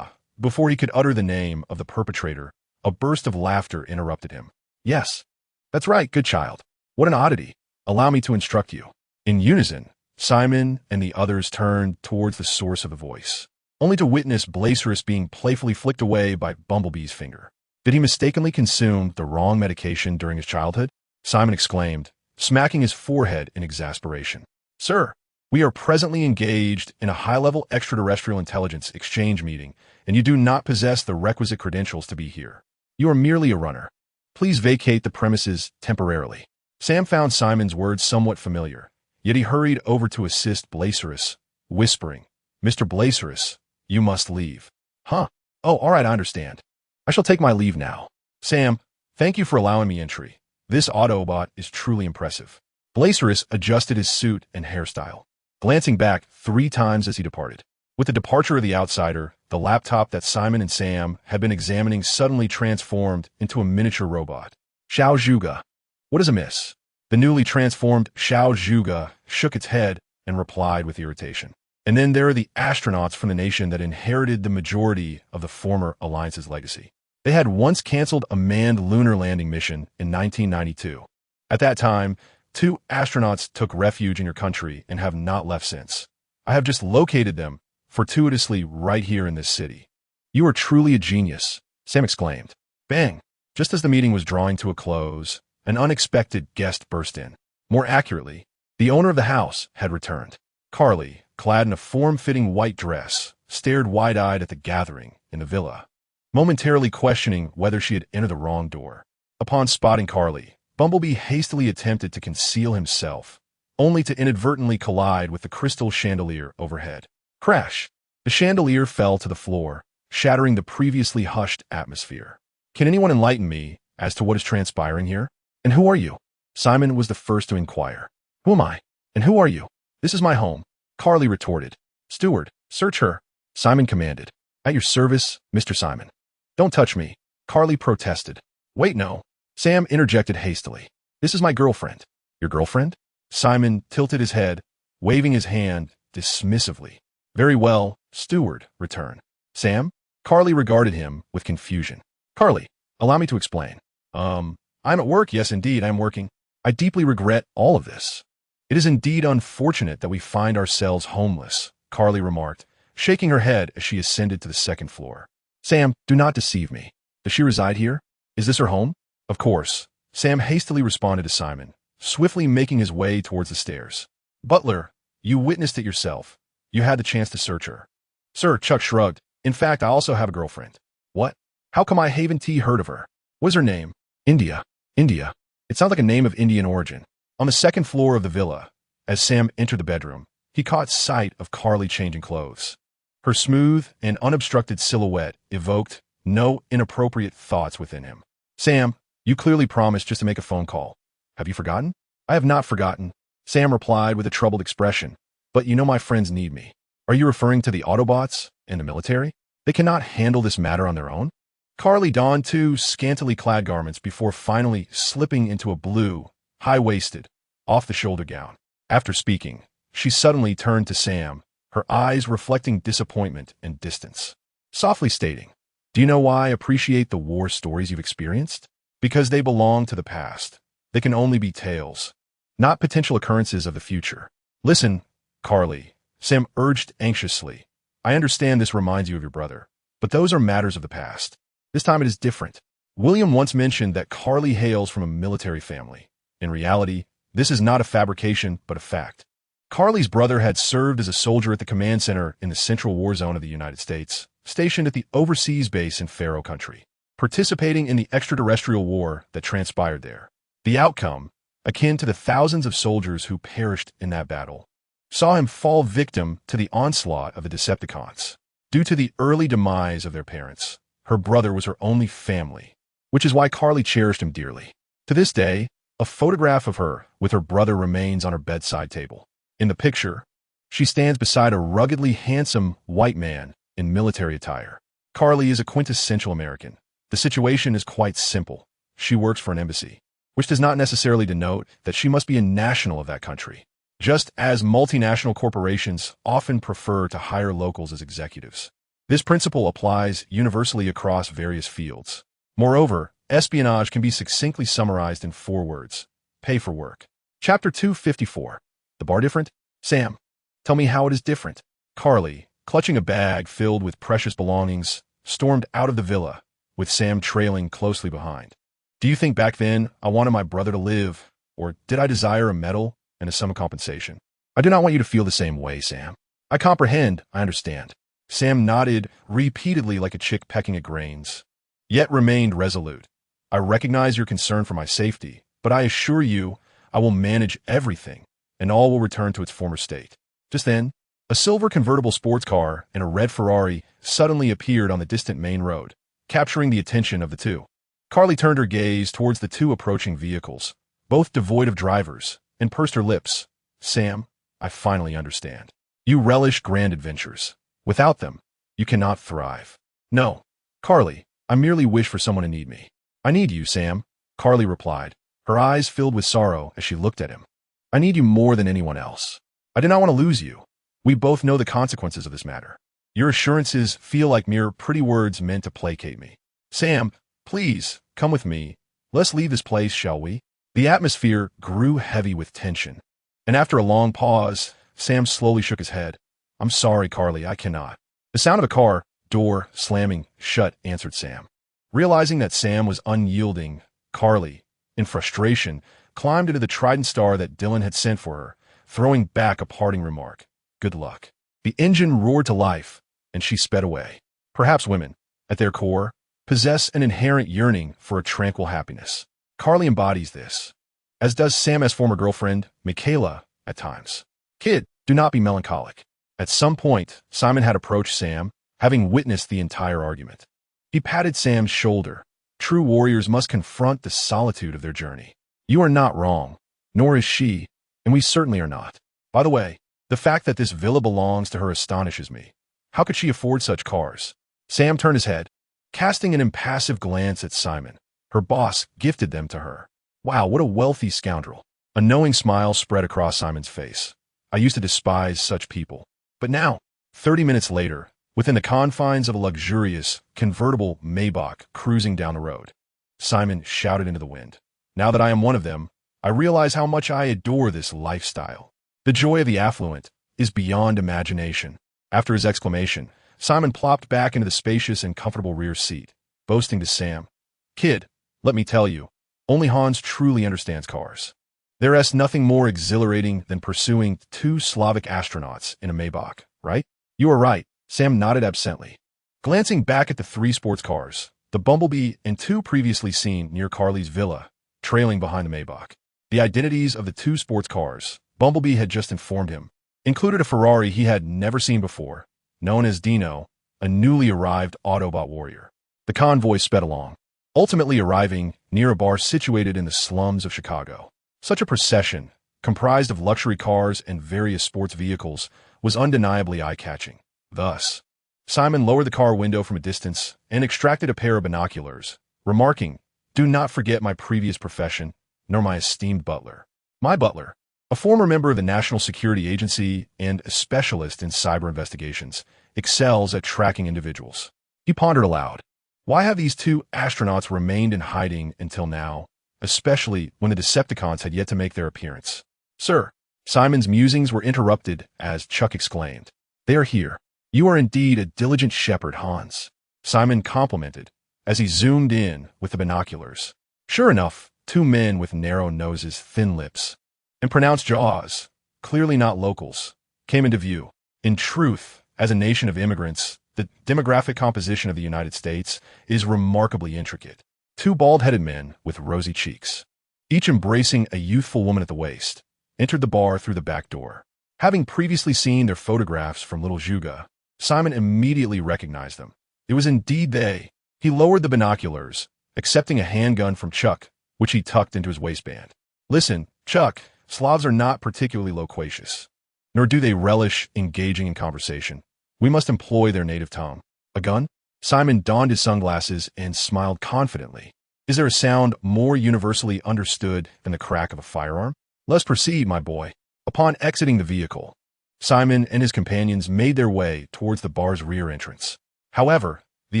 Before he could utter the name of the perpetrator, a burst of laughter interrupted him. Yes, that's right, good child. What an oddity. Allow me to instruct you. In unison, Simon and the others turned towards the source of the voice, only to witness Blacerus being playfully flicked away by Bumblebee's finger. Did he mistakenly consume the wrong medication during his childhood? Simon exclaimed, smacking his forehead in exasperation. Sir, we are presently engaged in a high-level extraterrestrial intelligence exchange meeting, and you do not possess the requisite credentials to be here. You are merely a runner. Please vacate the premises temporarily. Sam found Simon's words somewhat familiar, yet he hurried over to assist Blacerus, whispering, Mr. Blacerus, you must leave. Huh? Oh, all right, I understand. I shall take my leave now. Sam, thank you for allowing me entry. This Autobot is truly impressive. Blacerus adjusted his suit and hairstyle, glancing back 3 times as he departed. With the departure of the outsider, the laptop that Simon and Sam had been examining suddenly transformed into a miniature robot. Xiao Zhuge. What is amiss? The newly transformed Xiao Zhuge shook its head and replied with irritation. And then there are the astronauts from the nation that inherited the majority of the former Alliance's legacy. They had once canceled a manned lunar landing mission in 1992. At that time, 2 astronauts took refuge in your country and have not left since. I have just located them, fortuitously right here in this city. You are truly a genius, Sam exclaimed. Bang! Just as the meeting was drawing to a close, an unexpected guest burst in. More accurately, the owner of the house had returned. Carly, clad in a form-fitting white dress, stared wide-eyed at the gathering in the villa, momentarily questioning whether she had entered the wrong door. Upon spotting Carly, Bumblebee hastily attempted to conceal himself, only to inadvertently collide with the crystal chandelier overhead. Crash! The chandelier fell to the floor, shattering the previously hushed atmosphere. Can anyone enlighten me as to what is transpiring here? And who are you? Simon was the first to inquire. Who am I? And who are you? This is my home, Carly retorted. Steward, search her, Simon commanded. At your service, Mr. Simon. Don't touch me, Carly protested. Wait, no. Sam interjected hastily. This is my girlfriend. Your girlfriend? Simon tilted his head, waving his hand dismissively. Very well, steward, return. Sam? Carly regarded him with confusion. Carly, allow me to explain. I'm at work. Yes, indeed, I'm working. I deeply regret all of this. It is indeed unfortunate that we find ourselves homeless, Carly remarked, shaking her head as she ascended to the 2nd floor. Sam, do not deceive me. Does she reside here? Is this her home? Of course. Sam hastily responded to Simon, swiftly making his way towards the stairs. Butler, you witnessed it yourself. You had the chance to search her. Sir, Chuck shrugged. In fact, I also have a girlfriend. What? How come I haven't heard of her? What's her name? India. India. It sounds like a name of Indian origin. On the 2nd floor of the villa, as Sam entered the bedroom, he caught sight of Carly changing clothes. Her smooth and unobstructed silhouette evoked no inappropriate thoughts within him. Sam, you clearly promised just to make a phone call. Have you forgotten? I have not forgotten, Sam replied with a troubled expression. But you know my friends need me. Are you referring to the Autobots and the military? They cannot handle this matter on their own? Carly donned 2 scantily clad garments before finally slipping into a blue, high-waisted, off-the-shoulder gown. After speaking, she suddenly turned to Sam, her eyes reflecting disappointment and distance, softly stating, Do you know why I appreciate the war stories you've experienced? Because they belong to the past. They can only be tales, not potential occurrences of the future. Listen, Carly, Sam urged anxiously. I understand this reminds you of your brother, but those are matters of the past. This time it is different. William once mentioned that Carly hails from a military family. In reality, this is not a fabrication, but a fact. Carly's brother had served as a soldier at the command center in the Central War Zone of the United States, stationed at the overseas base in Faroe country, participating in the extraterrestrial war that transpired there. The outcome, akin to the thousands of soldiers who perished in that battle, saw him fall victim to the onslaught of the Decepticons. Due to the early demise of their parents, her brother was her only family, which is why Carly cherished him dearly. To this day, a photograph of her with her brother remains on her bedside table. In the picture, she stands beside a ruggedly handsome white man in military attire. Carly is a quintessential American. The situation is quite simple. She works for an embassy, which does not necessarily denote that she must be a national of that country, just as multinational corporations often prefer to hire locals as executives. This principle applies universally across various fields. Moreover, espionage can be succinctly summarized in 4 words: pay for work. Chapter 254. The bar different? Sam, tell me how it is different. Carly, clutching a bag filled with precious belongings, stormed out of the villa, with Sam trailing closely behind. Do you think back then I wanted my brother to live, or did I desire a medal and a sum of compensation? I do not want you to feel the same way, Sam. I comprehend, I understand. Sam nodded repeatedly like a chick pecking at grains, yet remained resolute. I recognize your concern for my safety, but I assure you I will manage everything, and all will return to its former state. Just then, a silver convertible sports car and a red Ferrari suddenly appeared on the distant main road, capturing the attention of the two. Carly turned her gaze towards the 2 approaching vehicles, both devoid of drivers, and pursed her lips. Sam, I finally understand. You relish grand adventures. Without them, you cannot thrive. No, Carly, I merely wish for someone to need me. I need you, Sam, Carly replied, her eyes filled with sorrow as she looked at him. I need you more than anyone else. I do not want to lose you. We both know the consequences of this matter. Your assurances feel like mere pretty words meant to placate me. Sam, please, come with me. Let's leave this place, shall we? The atmosphere grew heavy with tension, and after a long pause, Sam slowly shook his head. I'm sorry, Carly, I cannot. The sound of a car door slamming shut answered Sam. Realizing that Sam was unyielding, Carly, in frustration, climbed into the Trident Star that Dylan had sent for her, throwing back a parting remark. Good luck. The engine roared to life, and she sped away. Perhaps women, at their core, possess an inherent yearning for a tranquil happiness. Carly embodies this, as does Sam's former girlfriend, Michaela, at times. Kid, do not be melancholic. At some point, Simon had approached Sam, having witnessed the entire argument. He patted Sam's shoulder. True warriors must confront the solitude of their journey. You are not wrong, nor is she, and we certainly are not. By the way, the fact that this villa belongs to her astonishes me. How could she afford such cars? Sam turned his head, casting an impassive glance at Simon. Her boss gifted them to her. Wow, what a wealthy scoundrel. A knowing smile spread across Simon's face. I used to despise such people. But now, 30 minutes later, within the confines of a luxurious, convertible Maybach cruising down the road, Simon shouted into the wind. Now that I am one of them, I realize how much I adore this lifestyle. The joy of the affluent is beyond imagination. After his exclamation, Simon plopped back into the spacious and comfortable rear seat, boasting to Sam, Kid, let me tell you, only Hans truly understands cars. There is nothing more exhilarating than pursuing 2 Slavic astronauts in a Maybach, right? You are right, Sam nodded absently. Glancing back at the 3 sports cars, the Bumblebee and 2 previously seen near Carly's villa, trailing behind the Maybach. The identities of the 2 sports cars, Bumblebee had just informed him, included a Ferrari he had never seen before, known as Dino, a newly arrived Autobot warrior. The convoy sped along, ultimately arriving near a bar situated in the slums of Chicago. Such a procession, comprised of luxury cars and various sports vehicles, was undeniably eye-catching. Thus, Simon lowered the car window from a distance and extracted a pair of binoculars, remarking, Do not forget my previous profession, nor my esteemed butler. My butler, a former member of the National Security Agency and a specialist in cyber investigations, excels at tracking individuals. He pondered aloud. Why have these two astronauts remained in hiding until now, especially when the Decepticons had yet to make their appearance? Sir, Simon's musings were interrupted as Chuck exclaimed, "They are here. You are indeed a diligent shepherd, Hans." Simon complimented as he zoomed in with the binoculars. Sure enough, two men with narrow noses, thin lips, and pronounced jaws, clearly not locals, came into view. In truth, as a nation of immigrants, the demographic composition of the United States is remarkably intricate. Two bald-headed men with rosy cheeks, each embracing a youthful woman at the waist, entered the bar through the back door. Having previously seen their photographs from Little Juga, Simon immediately recognized them. It was indeed they. He lowered the binoculars, accepting a handgun from Chuck, which he tucked into his waistband. "Listen, Chuck, Slavs are not particularly loquacious, nor do they relish engaging in conversation. We must employ their native tongue." "A gun?" Simon donned his sunglasses and smiled confidently. "Is there a sound more universally understood than the crack of a firearm? Let's proceed, my boy." Upon exiting the vehicle, Simon and his companions made their way towards the bar's rear entrance. However, the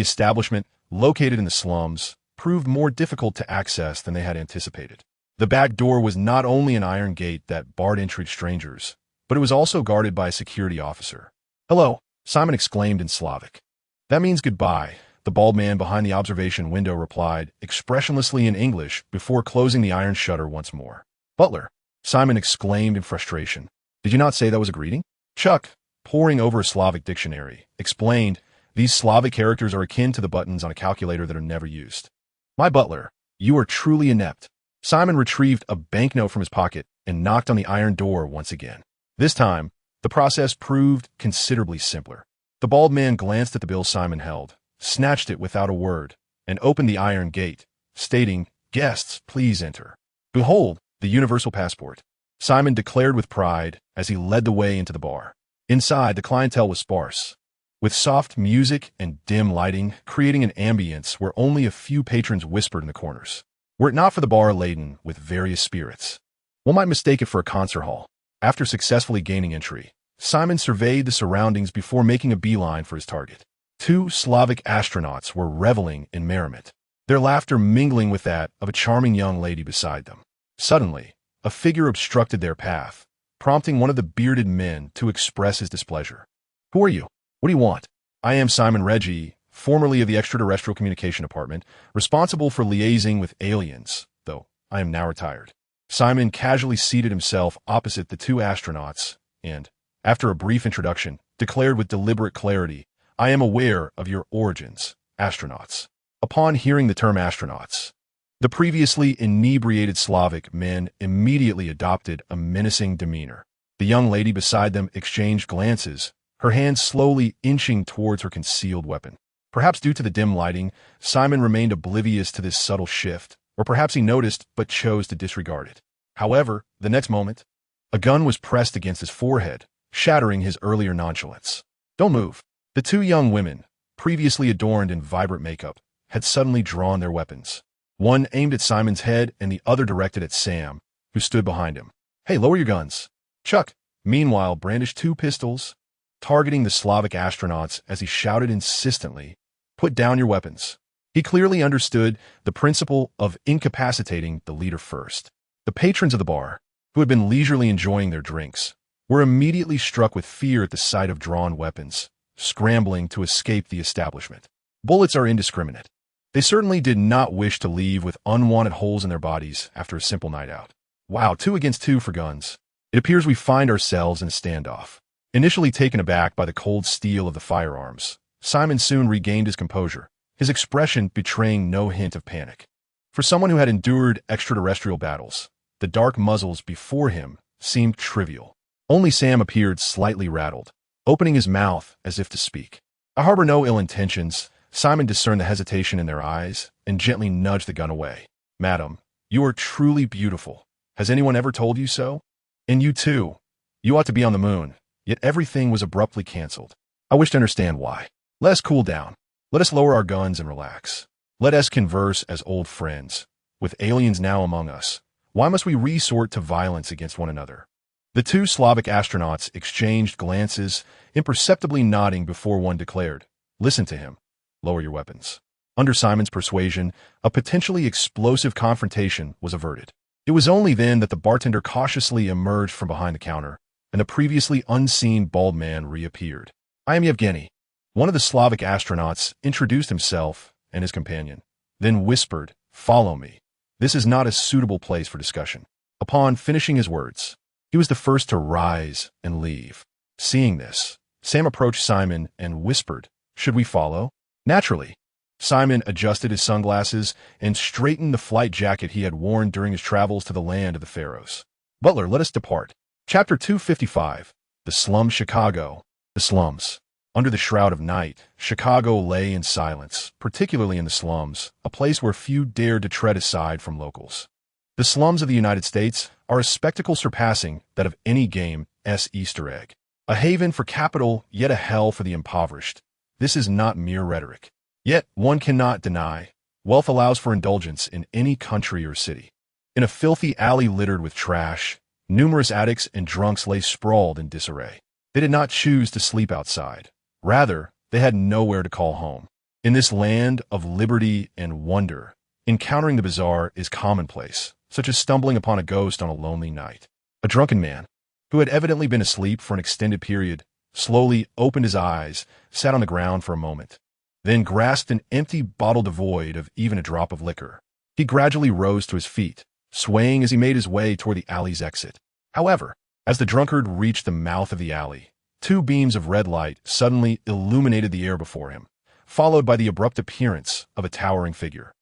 establishment, located in the slums, proved more difficult to access than they had anticipated. The back door was not only an iron gate that barred entry to strangers, but it was also guarded by a security officer. "Hello," Simon exclaimed in Slavic. "That means goodbye," the bald man behind the observation window replied, expressionlessly in English, before closing the iron shutter once more. "Butler," Simon exclaimed in frustration. "Did you not say that was a greeting?" Chuck, poring over a Slavic dictionary, explained, "These Slavic characters are akin to the buttons on a calculator that are never used." "My butler, you are truly inept." Simon retrieved a banknote from his pocket and knocked on the iron door once again. This time, the process proved considerably simpler. The bald man glanced at the bill Simon held, snatched it without a word, and opened the iron gate, stating, "Guests, please enter. Behold, the universal passport," Simon declared with pride as he led the way into the bar. Inside, the clientele was sparse, with soft music and dim lighting creating an ambience where only a few patrons whispered in the corners. Were it not for the bar laden with various spirits, one might mistake it for a concert hall. After successfully gaining entry, Simon surveyed the surroundings before making a beeline for his target. Two Slavic astronauts were reveling in merriment, their laughter mingling with that of a charming young lady beside them. Suddenly, a figure obstructed their path, prompting one of the bearded men to express his displeasure. "Who are you? What do you want?" "I am Simon Reggie, formerly of the Extraterrestrial Communication Department, responsible for liaising with aliens, though I am now retired." Simon casually seated himself opposite the two astronauts and, after a brief introduction, declared with deliberate clarity, "I am aware of your origins, astronauts." Upon hearing the term astronauts, the previously inebriated Slavic men immediately adopted a menacing demeanor. The young lady beside them exchanged glances, her hand slowly inching towards her concealed weapon. Perhaps due to the dim lighting, Simon remained oblivious to this subtle shift, or perhaps he noticed but chose to disregard it. However, the next moment, a gun was pressed against his forehead, shattering his earlier nonchalance. "Don't move." The two young women, previously adorned in vibrant makeup, had suddenly drawn their weapons. One aimed at Simon's head and the other directed at Sam, who stood behind him. "Hey, lower your guns." Chuck, meanwhile, brandished two pistols, targeting the Slavic astronauts as he shouted insistently, "Put down your weapons." He clearly understood the principle of incapacitating the leader first. The patrons of the bar, who had been leisurely enjoying their drinks, were immediately struck with fear at the sight of drawn weapons, scrambling to escape the establishment. Bullets are indiscriminate. They certainly did not wish to leave with unwanted holes in their bodies after a simple night out. Wow, 2 against 2 for guns. It appears we find ourselves in a standoff. Initially taken aback by the cold steel of the firearms, Simon soon regained his composure, his expression betraying no hint of panic. For someone who had endured extraterrestrial battles, the dark muzzles before him seemed trivial. Only Sam appeared slightly rattled, opening his mouth as if to speak. I harbor no ill intentions. Simon discerned the hesitation in their eyes and gently nudged the gun away. "Madam, you are truly beautiful. Has anyone ever told you so? And you too. You ought to be on the moon." Yet everything was abruptly canceled. "I wish to understand why. Let us cool down. Let us lower our guns and relax. Let us converse as old friends. With aliens now among us, why must we resort to violence against one another?" The two Slavic astronauts exchanged glances, imperceptibly nodding before one declared, "Listen to him. Lower your weapons." Under Simon's persuasion, a potentially explosive confrontation was averted. It was only then that the bartender cautiously emerged from behind the counter, and the previously unseen bald man reappeared. "I am Yevgeny." One of the Slavic astronauts introduced himself and his companion, then whispered, "Follow me. This is not a suitable place for discussion." Upon finishing his words, he was the first to rise and leave. Seeing this, Sam approached Simon and whispered, "Should we follow?" Naturally, Simon adjusted his sunglasses and straightened the flight jacket he had worn during his travels to the land of the pharaohs. "Butler, let us depart." Chapter 255. The Slum Chicago. The slums. Under the shroud of night, Chicago lay in silence, particularly in the slums, a place where few dared to tread aside from locals. The slums of the United States are a spectacle surpassing that of any game's Easter egg. A haven for capital, yet a hell for the impoverished. This is not mere rhetoric. Yet, one cannot deny, wealth allows for indulgence in any country or city. In a filthy alley littered with trash, numerous addicts and drunks lay sprawled in disarray. They did not choose to sleep outside. Rather, they had nowhere to call home. In this land of liberty and wonder, encountering the bizarre is commonplace, such as stumbling upon a ghost on a lonely night. A drunken man, who had evidently been asleep for an extended period, slowly opened his eyes, sat on the ground for a moment, then grasped an empty bottle devoid of even a drop of liquor. He gradually rose to his feet, swaying as he made his way toward the alley's exit. However, as the drunkard reached the mouth of the alley, two beams of red light suddenly illuminated the air before him, followed by the abrupt appearance of a towering figure.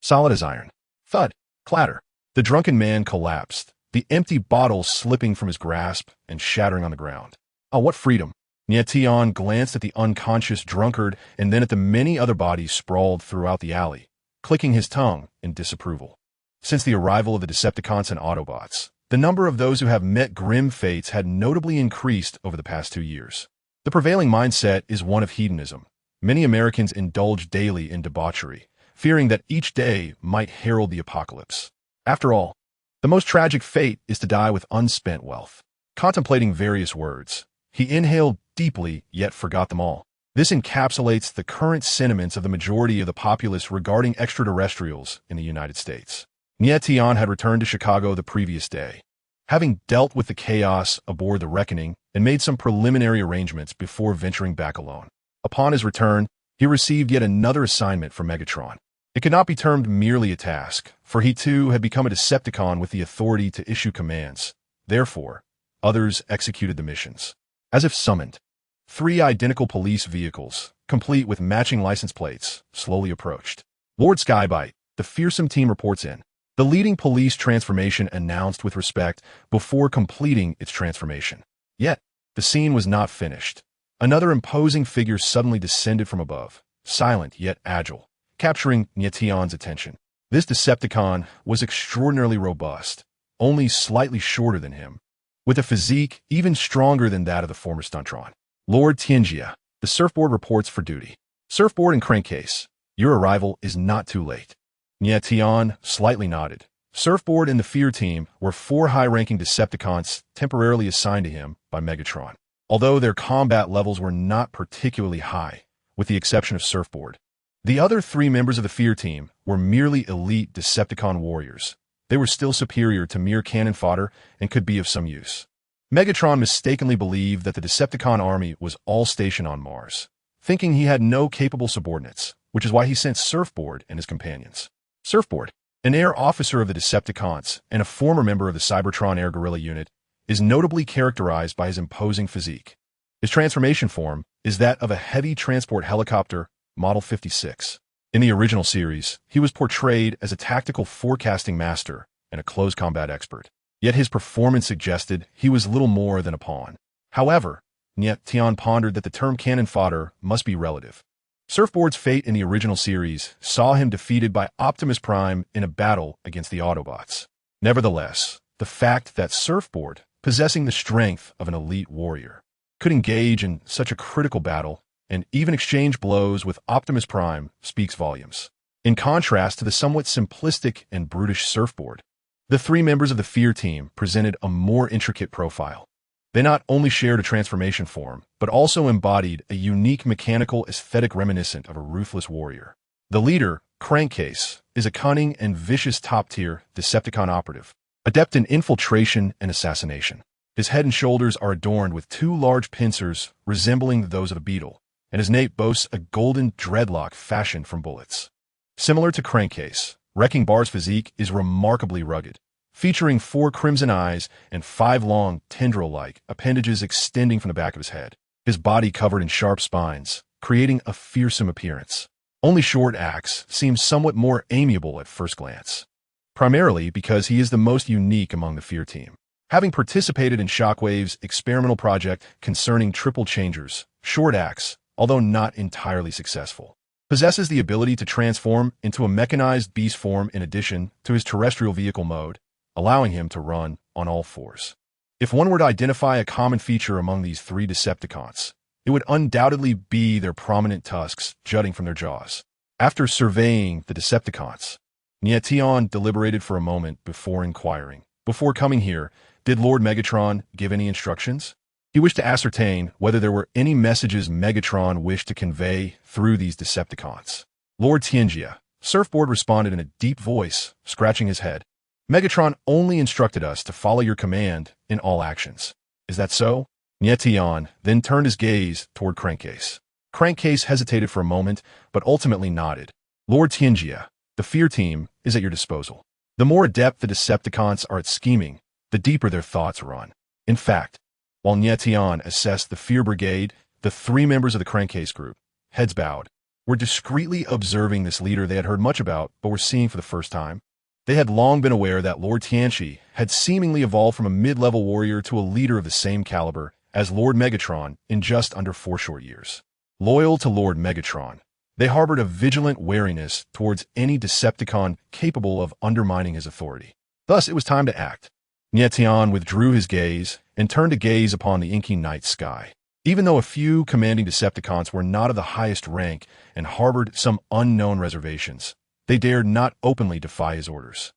Solid as iron. Thud. Clatter. The drunken man collapsed, the empty bottle slipping from his grasp and shattering on the ground. Oh, what freedom! Nie Tian glanced at the unconscious drunkard and then at the many other bodies sprawled throughout the alley, clicking his tongue in disapproval. Since the arrival of the Decepticons and Autobots, the number of those who have met grim fates had notably increased over the past 2 years. The prevailing mindset is one of hedonism. Many Americans indulge daily in debauchery, fearing that each day might herald the apocalypse. After all, the most tragic fate is to die with unspent wealth. Contemplating various words, he inhaled deeply yet forgot them all. This encapsulates the current sentiments of the majority of the populace regarding extraterrestrials in the United States. Nie Tian had returned to Chicago the previous day, having dealt with the chaos aboard the Reckoning and made some preliminary arrangements before venturing back alone. Upon his return, he received yet another assignment from Megatron. It could not be termed merely a task, for he too had become a Decepticon with the authority to issue commands. Therefore, others executed the missions. As if summoned, 3 identical police vehicles, complete with matching license plates, slowly approached. Lord Skybite, the fearsome team reports in. The leading police transformation announced with respect before completing its transformation. Yet, the scene was not finished. Another imposing figure suddenly descended from above, silent yet agile, capturing Nie Tian's attention. This Decepticon was extraordinarily robust, only slightly shorter than him, with a physique even stronger than that of the former Stuntron. Lord Tianjia, the surfboard reports for duty. Surfboard and crankcase, your arrival is not too late. Nie Tian slightly nodded. Surfboard and the Fear Team were 4 high-ranking Decepticons temporarily assigned to him by Megatron, although their combat levels were not particularly high, with the exception of Surfboard. The other 3 members of the Fear Team were merely elite Decepticon warriors. They were still superior to mere cannon fodder and could be of some use. Megatron mistakenly believed that the Decepticon army was all stationed on Mars, thinking he had no capable subordinates, which is why he sent Surfboard and his companions. Surfboard, an air officer of the Decepticons and a former member of the Cybertron Air Guerrilla Unit, is notably characterized by his imposing physique. His transformation form is that of a heavy transport helicopter, Model 56. In the original series, he was portrayed as a tactical forecasting master and a close combat expert. Yet his performance suggested he was little more than a pawn. However, Nie Tian pondered that the term cannon fodder must be relative. Surfboard's fate in the original series saw him defeated by Optimus Prime in a battle against the Autobots. Nevertheless, the fact that Surfboard, possessing the strength of an elite warrior, could engage in such a critical battle and even exchange blows with Optimus Prime speaks volumes. In contrast to the somewhat simplistic and brutish Surfboard, the 3 members of the Fear Team presented a more intricate profile. They not only shared a transformation form, but also embodied a unique mechanical aesthetic reminiscent of a ruthless warrior. The leader, Crankcase, is a cunning and vicious top-tier Decepticon operative, adept in infiltration and assassination. His head and shoulders are adorned with two large pincers resembling those of a beetle, and his nape boasts a golden dreadlock fashioned from bullets. Similar to Crankcase, Wrecking Bar's physique is remarkably rugged, featuring 4 crimson eyes and 5 long, tendril-like appendages extending from the back of his head, his body covered in sharp spines, creating a fearsome appearance. Only Short Axe seems somewhat more amiable at first glance, primarily because he is the most unique among the Fear team. Having participated in Shockwave's experimental project concerning triple changers, Short Axe, although not entirely successful, possesses the ability to transform into a mechanized beast form in addition to his terrestrial vehicle mode, allowing him to run on all fours. If one were to identify a common feature among these 3 Decepticons, it would undoubtedly be their prominent tusks jutting from their jaws. After surveying the Decepticons, Nie Tian deliberated for a moment before inquiring. Before coming here, did Lord Megatron give any instructions? He wished to ascertain whether there were any messages Megatron wished to convey through these Decepticons. Lord Tianjia, Surfboard responded in a deep voice, scratching his head. Megatron only instructed us to follow your command in all actions. Is that so? Nie Tian then turned his gaze toward Crankcase. Crankcase hesitated for a moment, but ultimately nodded. Lord Tianjia, the Fear team is at your disposal. The more adept the Decepticons are at scheming, the deeper their thoughts run. In fact, while Nie Tian assessed the Fear Brigade, the 3 members of the Crankcase group, heads bowed, were discreetly observing this leader they had heard much about but were seeing for the first time. They had long been aware that Lord Tianchi had seemingly evolved from a mid-level warrior to a leader of the same caliber as Lord Megatron in just under 4 short years. Loyal to Lord Megatron, they harbored a vigilant wariness towards any Decepticon capable of undermining his authority. Thus, it was time to act. Nie Tian withdrew his gaze and turned to gaze upon the inky night sky. Even though a few commanding Decepticons were not of the highest rank and harbored some unknown reservations, they dared not openly defy his orders.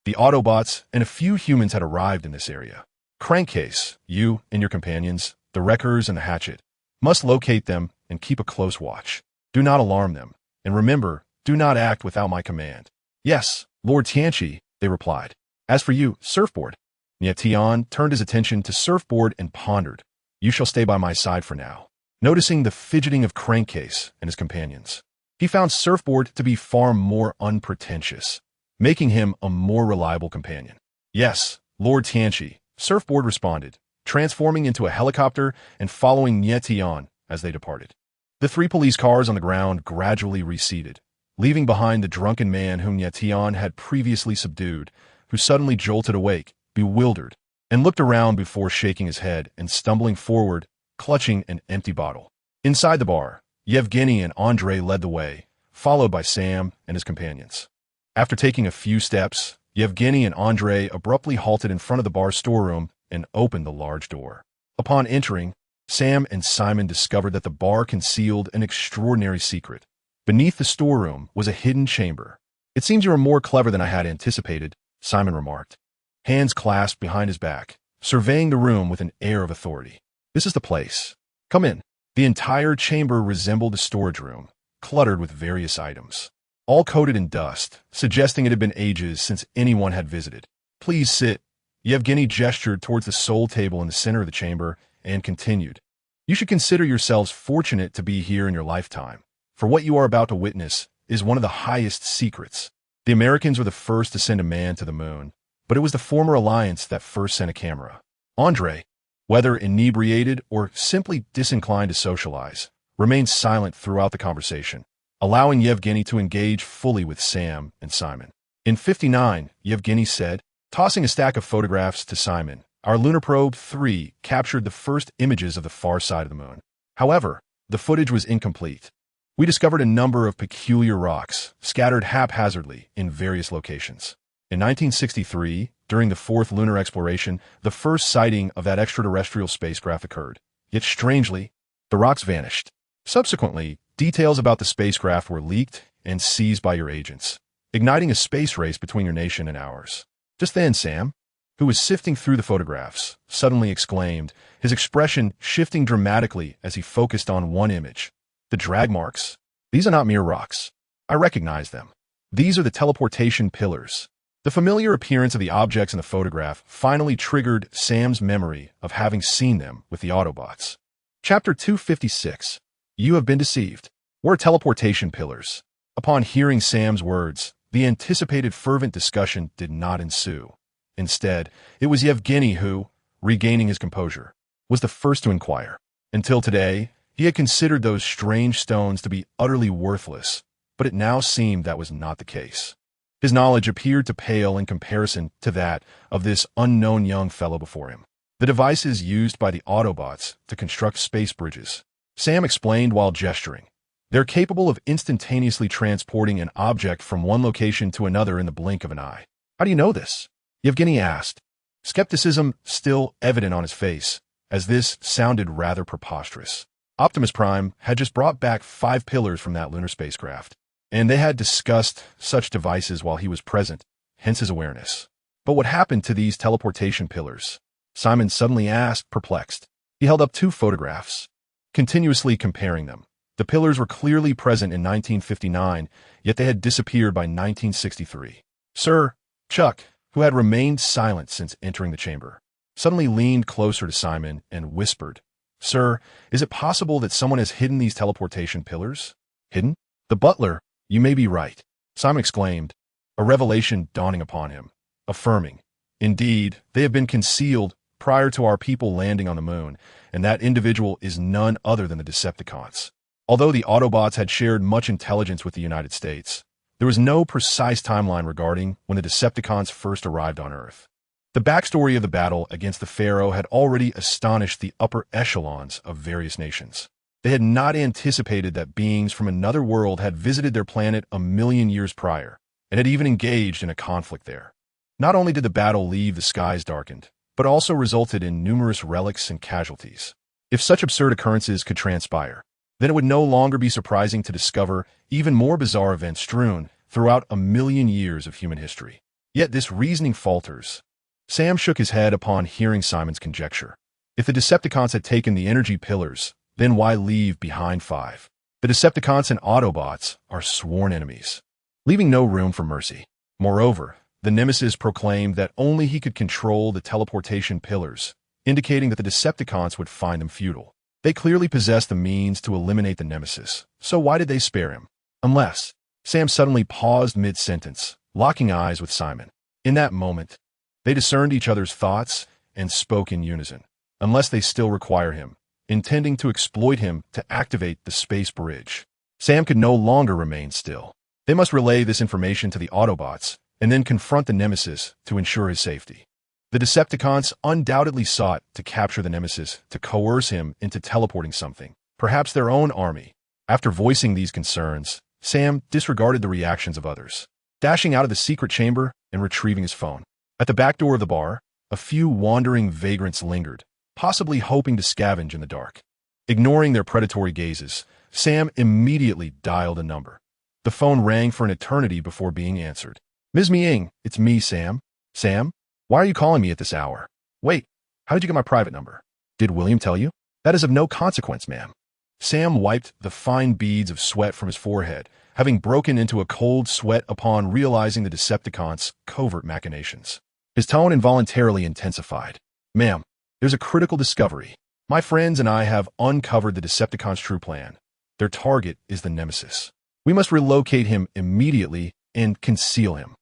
The Autobots and a few humans had arrived in this area. Crankcase, you and your companions, the Wreckers and the Hatchet, must locate them and keep a close watch. Do not alarm them, and remember, do not act without my command. Yes, Lord Tianchi, they replied. As for you, Surfboard. Nie Tian turned his attention to Surfboard and pondered. You shall stay by my side for now. Noticing the fidgeting of Crankcase and his companions, he found Surfboard to be far more unpretentious, making him a more reliable companion. Yes, Lord Tianchi, Surfboard responded, transforming into a helicopter and following Nie Tian as they departed. The 3 police cars on the ground gradually receded, leaving behind the drunken man whom Nie Tian had previously subdued, who suddenly jolted awake, bewildered, and looked around before shaking his head and stumbling forward, clutching an empty bottle. Inside the bar, Yevgeny and Andrei led the way, followed by Sam and his companions. After taking a few steps, Yevgeny and Andrei abruptly halted in front of the bar's storeroom and opened the large door. Upon entering, Sam and Simon discovered that the bar concealed an extraordinary secret. Beneath the storeroom was a hidden chamber. It seems you are more clever than I had anticipated, Simon remarked, hands clasped behind his back, surveying the room with an air of authority. This is the place. Come in. The entire chamber resembled a storage room, cluttered with various items, all coated in dust, suggesting it had been ages since anyone had visited. Please sit. Yevgeny gestured towards the sole table in the center of the chamber and continued. You should consider yourselves fortunate to be here in your lifetime, for what you are about to witness is one of the highest secrets. The Americans were the first to send a man to the moon, but it was the former alliance that first sent a camera. Andrei, whether inebriated or simply disinclined to socialize, remained silent throughout the conversation, allowing Yevgeny to engage fully with Sam and Simon. In 59, Yevgeny said, tossing a stack of photographs to Simon, our Lunar Probe 3 captured the first images of the far side of the moon. However, the footage was incomplete. We discovered a number of peculiar rocks scattered haphazardly in various locations. In 1963, during the 4th lunar exploration, the first sighting of that extraterrestrial spacecraft occurred. Yet strangely, the rocks vanished. Subsequently, details about the spacecraft were leaked and seized by your agents, igniting a space race between your nation and ours. Just then, Sam, who was sifting through the photographs, suddenly exclaimed, his expression shifting dramatically as he focused on one image. The drag marks. These are not mere rocks. I recognize them. These are the teleportation pillars. The familiar appearance of the objects in the photograph finally triggered Sam's memory of having seen them with the Autobots. Chapter 256. You have been deceived. We're teleportation pillars. Upon hearing Sam's words, the anticipated fervent discussion did not ensue. Instead, it was Yevgeny who, regaining his composure, was the first to inquire. Until today, he had considered those strange stones to be utterly worthless, but it now seemed that was not the case. His knowledge appeared to pale in comparison to that of this unknown young fellow before him. The devices used by the Autobots to construct space bridges, Sam explained while gesturing. They're capable of instantaneously transporting an object from one location to another in the blink of an eye. How do you know this? Yevgeny asked, skepticism still evident on his face, as this sounded rather preposterous. Optimus Prime had just brought back 5 pillars from that lunar spacecraft, and they had discussed such devices while he was present, hence his awareness. But what happened to these teleportation pillars? Simon suddenly asked, perplexed. He held up 2 photographs, continuously comparing them. The pillars were clearly present in 1959, yet they had disappeared by 1963. Sir, Chuck, who had remained silent since entering the chamber, suddenly leaned closer to Simon and whispered, Sir, is it possible that someone has hidden these teleportation pillars? Hidden? The butler, you may be right, Simon exclaimed, a revelation dawning upon him, affirming, indeed, they have been concealed prior to our people landing on the moon, and that individual is none other than the Decepticons. Although the Autobots had shared much intelligence with the United States, there was no precise timeline regarding when the Decepticons first arrived on Earth. The backstory of the battle against the Pharaoh had already astonished the upper echelons of various nations. They had not anticipated that beings from another world had visited their planet a million years prior, and had even engaged in a conflict there. Not only did the battle leave the skies darkened, but also resulted in numerous relics and casualties. If such absurd occurrences could transpire, then it would no longer be surprising to discover even more bizarre events strewn throughout a million years of human history. Yet this reasoning falters. Sam shook his head upon hearing Simon's conjecture. If the Decepticons had taken the energy pillars, then why leave behind 5? The Decepticons and Autobots are sworn enemies, leaving no room for mercy. Moreover, the Nemesis proclaimed that only he could control the teleportation pillars, indicating that the Decepticons would find them futile. They clearly possessed the means to eliminate the Nemesis, so why did they spare him? Unless... Sam suddenly paused mid-sentence, locking eyes with Simon. In that moment, they discerned each other's thoughts and spoke in unison. Unless they still require him, intending to exploit him to activate the space bridge. Sam could no longer remain still. They must relay this information to the Autobots, and then confront the Nemesis to ensure his safety. The Decepticons undoubtedly sought to capture the Nemesis to coerce him into teleporting something, perhaps their own army. After voicing these concerns, Sam disregarded the reactions of others, dashing out of the secret chamber and retrieving his phone. At the back door of the bar, a few wandering vagrants lingered, possibly hoping to scavenge in the dark. Ignoring their predatory gazes, Sam immediately dialed a number. The phone rang for an eternity before being answered. Ms. Ming, it's me, Sam. Sam? Why are you calling me at this hour? Wait, how did you get my private number? Did William tell you? That is of no consequence, ma'am. Sam wiped the fine beads of sweat from his forehead, having broken into a cold sweat upon realizing the Decepticons' covert machinations. His tone involuntarily intensified. Ma'am, there's a critical discovery. My friends and I have uncovered the Decepticons' true plan. Their target is the Nemesis. We must relocate him immediately and conceal him.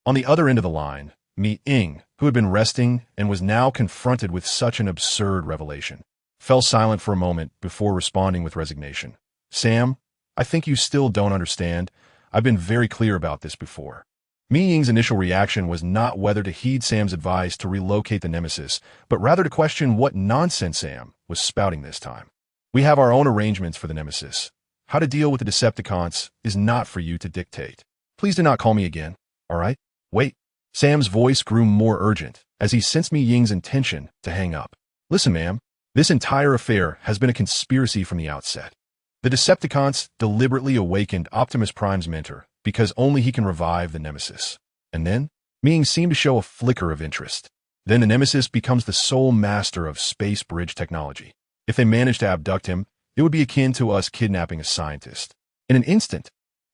On the other end of the line, Mi Ying, who had been resting and was now confronted with such an absurd revelation, fell silent for a moment before responding with resignation. Sam, I think you still don't understand. I've been very clear about this before. Mi Ying's initial reaction was not whether to heed Sam's advice to relocate the Nemesis, but rather to question what nonsense Sam was spouting this time. We have our own arrangements for the Nemesis. How to deal with the Decepticons is not for you to dictate. Please do not call me again, all right? Wait. Sam's voice grew more urgent as he sensed Mi Ying's intention to hang up. Listen, ma'am. This entire affair has been a conspiracy from the outset. The Decepticons deliberately awakened Optimus Prime's mentor because only he can revive the Nemesis. And then, Mi Ying seemed to show a flicker of interest. Then the Nemesis becomes the sole master of space bridge technology. If they manage to abduct him, it would be akin to us kidnapping a scientist. In an instant,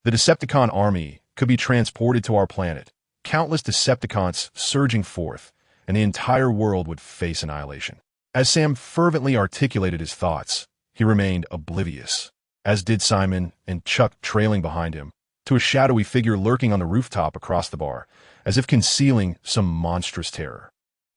The Decepticon army could be transported to our planet, countless Decepticons surging forth, and the entire world would face annihilation. As Sam fervently articulated his thoughts, he remained oblivious, as did Simon and Chuck trailing behind him, to a shadowy figure lurking on the rooftop across the bar, as if concealing some monstrous terror.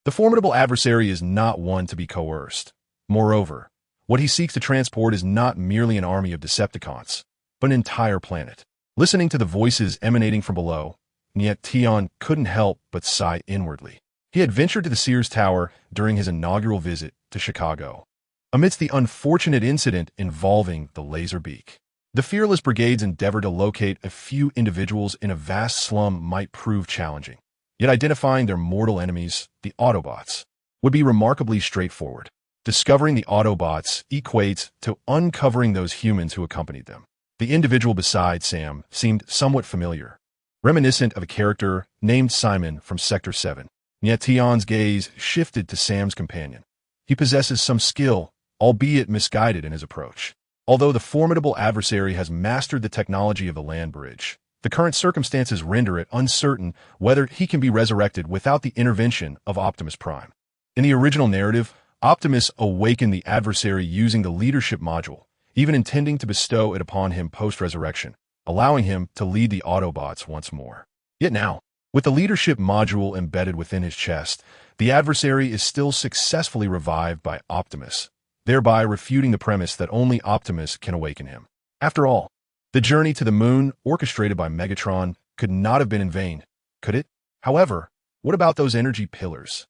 The formidable adversary is not one to be coerced. Moreover, what he seeks to transport is not merely an army of Decepticons, but an entire planet. Listening to the voices emanating from below, Nie Tian couldn't help but sigh inwardly. He had ventured to the Sears Tower during his inaugural visit to Chicago, amidst the unfortunate incident involving the laser beak. The fearless brigade's endeavor to locate a few individuals in a vast slum might prove challenging, yet identifying their mortal enemies, the Autobots, would be remarkably straightforward. Discovering the Autobots equates to uncovering those humans who accompanied them. The individual beside Sam seemed somewhat familiar, reminiscent of a character named Simon from Sector 7. Nie Tian's gaze shifted to Sam's companion. He possesses some skill, albeit misguided in his approach. Although the formidable adversary has mastered the technology of the land bridge, the current circumstances render it uncertain whether he can be resurrected without the intervention of Optimus Prime. In the original narrative, Optimus awakened the adversary using the leadership module, even intending to bestow it upon him post-resurrection, allowing him to lead the Autobots once more. Yet now, with the leadership module embedded within his chest, the adversary is still successfully revived by Optimus, thereby refuting the premise that only Optimus can awaken him. After all, the journey to the moon, orchestrated by Megatron, could not have been in vain, could it? However, what about those energy pillars?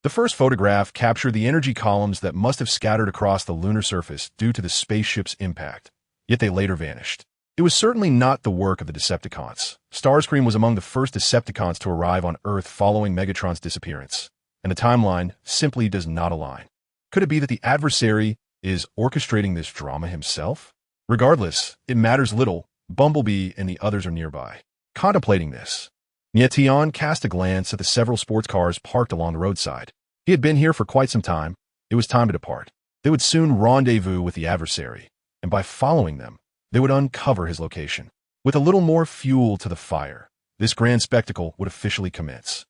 The first photograph captured the energy columns that must have scattered across the lunar surface due to the spaceship's impact, yet they later vanished. It was certainly not the work of the Decepticons. Starscream was among the first Decepticons to arrive on Earth following Megatron's disappearance, and the timeline simply does not align. Could it be that the adversary is orchestrating this drama himself? Regardless, it matters little. Bumblebee and the others are nearby. Contemplating this, Nie Tian cast a glance at the several sports cars parked along the roadside. He had been here for quite some time. It was time to depart. They would soon rendezvous with the adversary, and by following them, they would uncover his location. With a little more fuel to the fire, this grand spectacle would officially commence.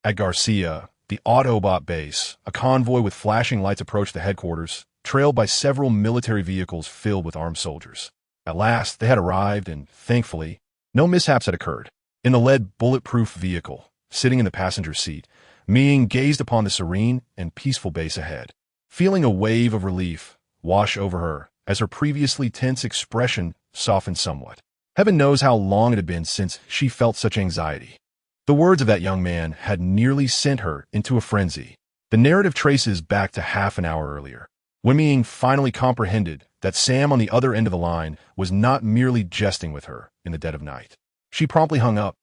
At Garcia, the Autobot base, a convoy with flashing lights approached the headquarters, trailed by several military vehicles filled with armed soldiers. At last, they had arrived, and thankfully, no mishaps had occurred. In the lead bulletproof vehicle, sitting in the passenger seat, Ming gazed upon the serene and peaceful base ahead, feeling a wave of relief wash over her as her previously tense expression softened somewhat. Heaven knows how long it had been since she felt such anxiety. The words of that young man had nearly sent her into a frenzy. The narrative traces back to half an hour earlier, when Ming finally comprehended that Sam on the other end of the line was not merely jesting with her in the dead of night. She promptly hung up,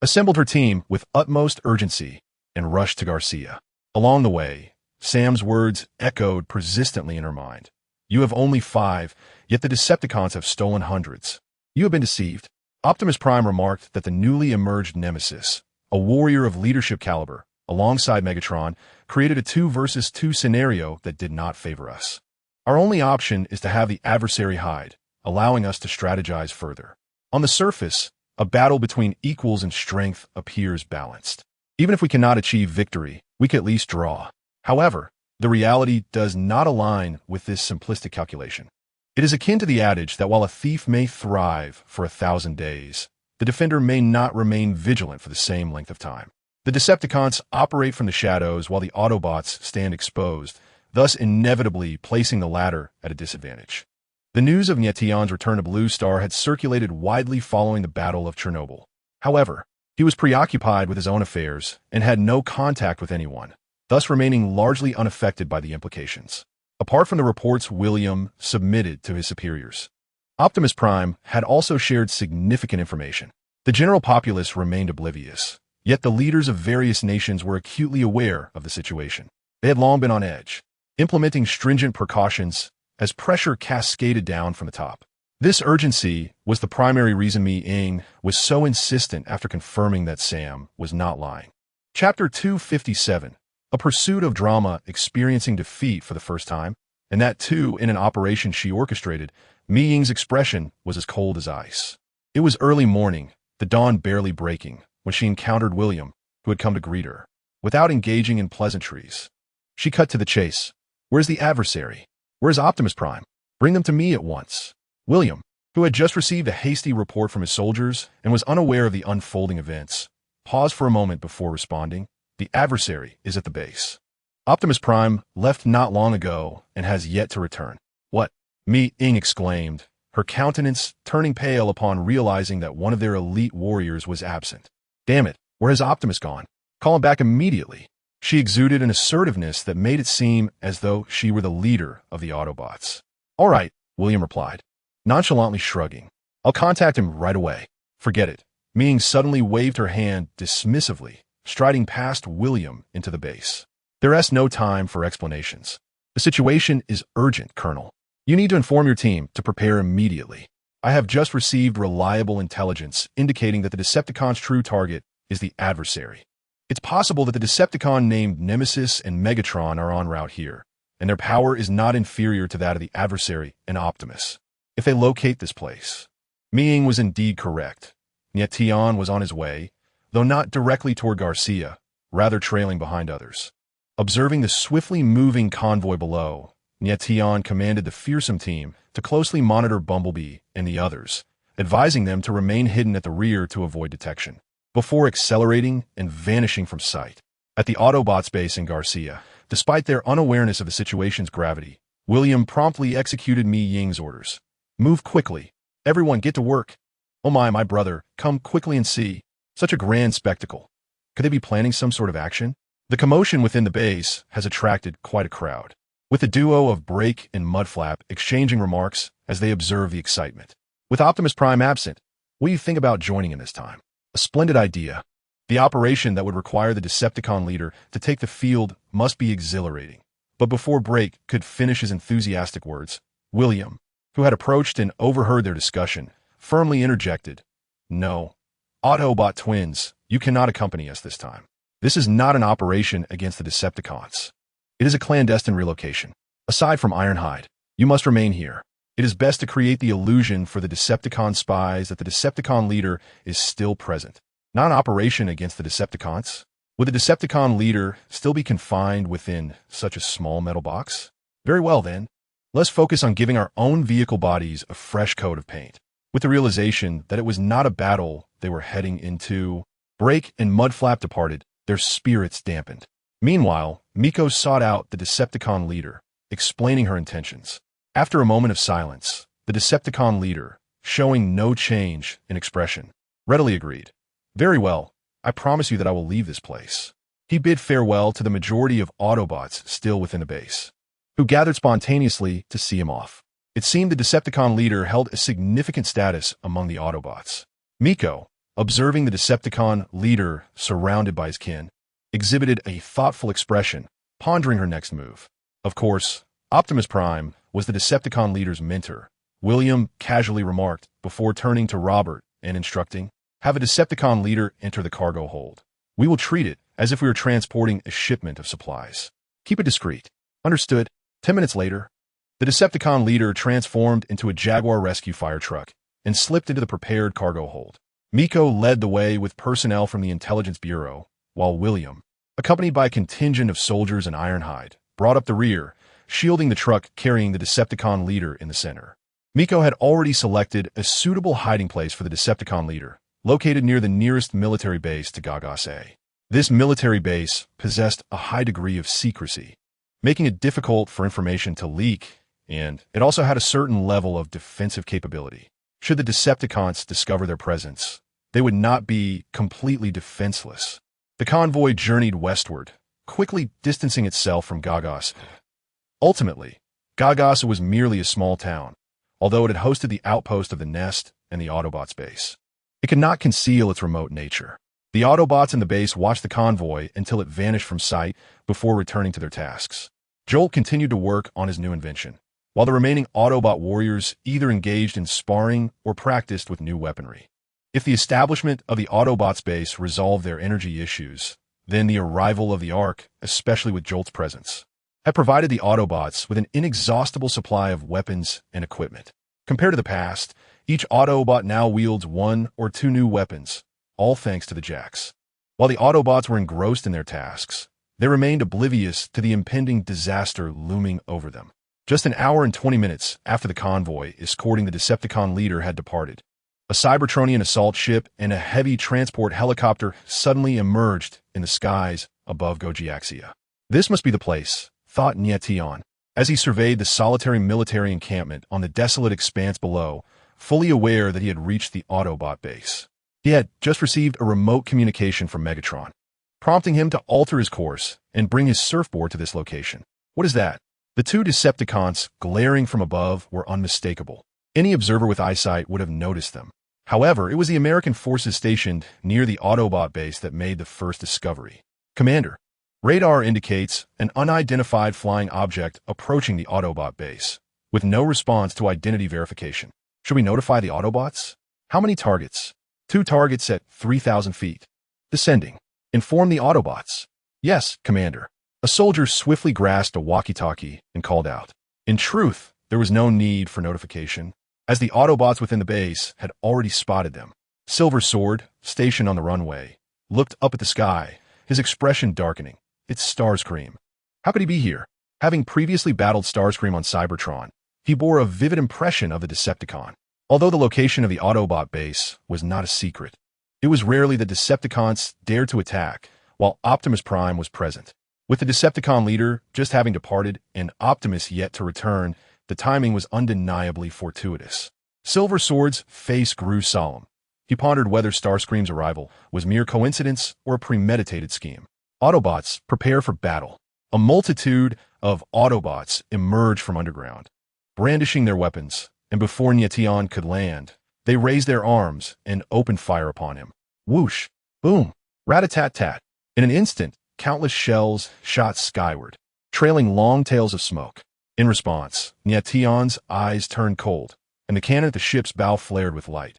assembled her team with utmost urgency, and rushed to Garcia. Along the way, Sam's words echoed persistently in her mind. You have only 5, yet the Decepticons have stolen hundreds. You have been deceived. Optimus Prime remarked that the newly emerged Nemesis, a warrior of leadership caliber, alongside Megatron, created a 2 versus 2 scenario that did not favor us. Our only option is to have the adversary hide, allowing us to strategize further. On the surface, a battle between equals in strength appears balanced. Even if we cannot achieve victory, we can at least draw. However, the reality does not align with this simplistic calculation. It is akin to the adage that while a thief may thrive for 1,000 days, the defender may not remain vigilant for the same length of time. The Decepticons operate from the shadows while the Autobots stand exposed, thus inevitably placing the latter at a disadvantage. The news of Nie Tian's return to Blue Star had circulated widely following the Battle of Chernobyl. However, he was preoccupied with his own affairs and had no contact with anyone, thus remaining largely unaffected by the implications. Apart from the reports William submitted to his superiors, Optimus Prime had also shared significant information. The general populace remained oblivious, yet the leaders of various nations were acutely aware of the situation. They had long been on edge, implementing stringent precautions as pressure cascaded down from the top. This urgency was the primary reason Ming was so insistent after confirming that Sam was not lying. Chapter 257, a pursuit of drama experiencing defeat for the first time, and that too in an operation she orchestrated. Ming's expression was as cold as ice. It was early morning, the dawn barely breaking, when she encountered William, who had come to greet her. Without engaging in pleasantries, she cut to the chase. Where's the adversary? Where's Optimus Prime? Bring them to me at once. William, who had just received a hasty report from his soldiers and was unaware of the unfolding events, paused for a moment before responding. The adversary is at the base. Optimus Prime left not long ago and has yet to return. What? Mi-ing exclaimed, her countenance turning pale upon realizing that one of their elite warriors was absent. Damn it, where has Optimus gone? Call him back immediately. She exuded an assertiveness that made it seem as though she were the leader of the Autobots. All right, William replied, nonchalantly shrugging. I'll contact him right away. Forget it. Mi-ing suddenly waved her hand dismissively, striding past William into the base. There's no time for explanations. The situation is urgent, Colonel. You need to inform your team to prepare immediately. I have just received reliable intelligence indicating that the Decepticon's true target is the adversary. It's possible that the Decepticon named Nemesis and Megatron are en route here, and their power is not inferior to that of the adversary and Optimus. If they locate this place, Mi-ing was indeed correct. Nie Tian was on his way, though not directly toward Garcia, rather trailing behind others. Observing the swiftly moving convoy below, Nie Tian commanded the fearsome team to closely monitor Bumblebee and the others, advising them to remain hidden at the rear to avoid detection, before accelerating and vanishing from sight. At the Autobots base in Garcia, despite their unawareness of the situation's gravity, William promptly executed Mi-ing's orders. Move quickly. Everyone get to work. Oh my brother, come quickly and see. Such a grand spectacle. Could they be planning some sort of action? The commotion within the base has attracted quite a crowd, with the duo of Brake and Mudflap exchanging remarks as they observe the excitement. With Optimus Prime absent, what do you think about joining in this time? A splendid idea. The operation that would require the Decepticon leader to take the field must be exhilarating. But before Brake could finish his enthusiastic words, William, who had approached and overheard their discussion, firmly interjected, No, Autobot twins, you cannot accompany us this time. This is not an operation against the Decepticons. It is a clandestine relocation. Aside from Ironhide, you must remain here. It is best to create the illusion for the Decepticon spies that the Decepticon leader is still present. Not an operation against the Decepticons. Would the Decepticon leader still be confined within such a small metal box? Very well then. Let's focus on giving our own vehicle bodies a fresh coat of paint. With the realization that it was not a battle they were heading into, Brake and Mudflap departed, their spirits dampened. Meanwhile, Miko sought out the Decepticon leader, explaining her intentions. After a moment of silence, the Decepticon leader, showing no change in expression, readily agreed. Very well, I promise you that I will leave this place. He bid farewell to the majority of Autobots still within the base, who gathered spontaneously to see him off. It seemed the Decepticon leader held a significant status among the Autobots. Miko, observing the Decepticon leader surrounded by his kin, exhibited a thoughtful expression, pondering her next move. Of course, Optimus Prime was the Decepticon leader's mentor, William casually remarked before turning to Robert and instructing, have a Decepticon leader enter the cargo hold. We will treat it as if we were transporting a shipment of supplies. Keep it discreet. Understood. 10 minutes later, the Decepticon leader transformed into a Jaguar rescue fire truck and slipped into the prepared cargo hold. Miko led the way with personnel from the Intelligence Bureau, while William, accompanied by a contingent of soldiers in Ironhide, brought up the rear, shielding the truck carrying the Decepticon leader in the center. Miko had already selected a suitable hiding place for the Decepticon leader, located near the nearest military base to Gagase. This military base possessed a high degree of secrecy, making it difficult for information to leak, and it also had a certain level of defensive capability. Should the Decepticons discover their presence, they would not be completely defenseless. The convoy journeyed westward, quickly distancing itself from Gagas. Ultimately, Gagas was merely a small town, although it had hosted the outpost of the Nest and the Autobots base. It could not conceal its remote nature. The Autobots in the base watched the convoy until it vanished from sight before returning to their tasks. Jolt continued to work on his new invention, while the remaining Autobot warriors either engaged in sparring or practiced with new weaponry. If the establishment of the Autobots base resolved their energy issues, then the arrival of the Ark, especially with Jolt's presence, had provided the Autobots with an inexhaustible supply of weapons and equipment. Compared to the past, Each Autobot now wields one or two new weapons, all thanks to the Jacks. While the Autobots were engrossed in their tasks, they remained oblivious to the impending disaster looming over them. Just an hour and 20 minutes after the convoy escorting the Decepticon leader had departed, a Cybertronian assault ship and a heavy transport helicopter suddenly emerged in the skies above Gojiaxia. This must be the place, thought Nie Tian, as he surveyed the solitary military encampment on the desolate expanse below, fully aware that he had reached the Autobot base. He had just received a remote communication from Megatron, prompting him to alter his course and bring his surfboard to this location. What is that? The two Decepticons glaring from above were unmistakable. Any observer with eyesight would have noticed them. However, it was the American forces stationed near the Autobot base that made the first discovery. Commander, radar indicates an unidentified flying object approaching the Autobot base, with no response to identity verification. Should we notify the Autobots? How many targets? 2 targets at 3,000 feet. Descending. Inform the Autobots. Yes, Commander. A soldier swiftly grasped a walkie-talkie and called out. In truth, there was no need for notification, as the Autobots within the base had already spotted them. Silver Sword, stationed on the runway, looked up at the sky, his expression darkening. It's Starscream. How could he be here? Having previously battled Starscream on Cybertron, he bore a vivid impression of the Decepticon. Although the location of the Autobot base was not a secret, it was rarely that Decepticons dared to attack while Optimus Prime was present. With the Decepticon leader just having departed and Optimus yet to return, the timing was undeniably fortuitous. Silver Sword's face grew solemn. He pondered whether Starscream's arrival was mere coincidence or a premeditated scheme. Autobots, prepare for battle. A multitude of Autobots emerged from underground, brandishing their weapons, and before Nie Tian could land, they raised their arms and opened fire upon him. Whoosh! Boom! Rat-a-tat-tat! In an instant, countless shells shot skyward, trailing long tails of smoke. In response, Nie Tian's eyes turned cold, and the cannon at the ship's bow flared with light.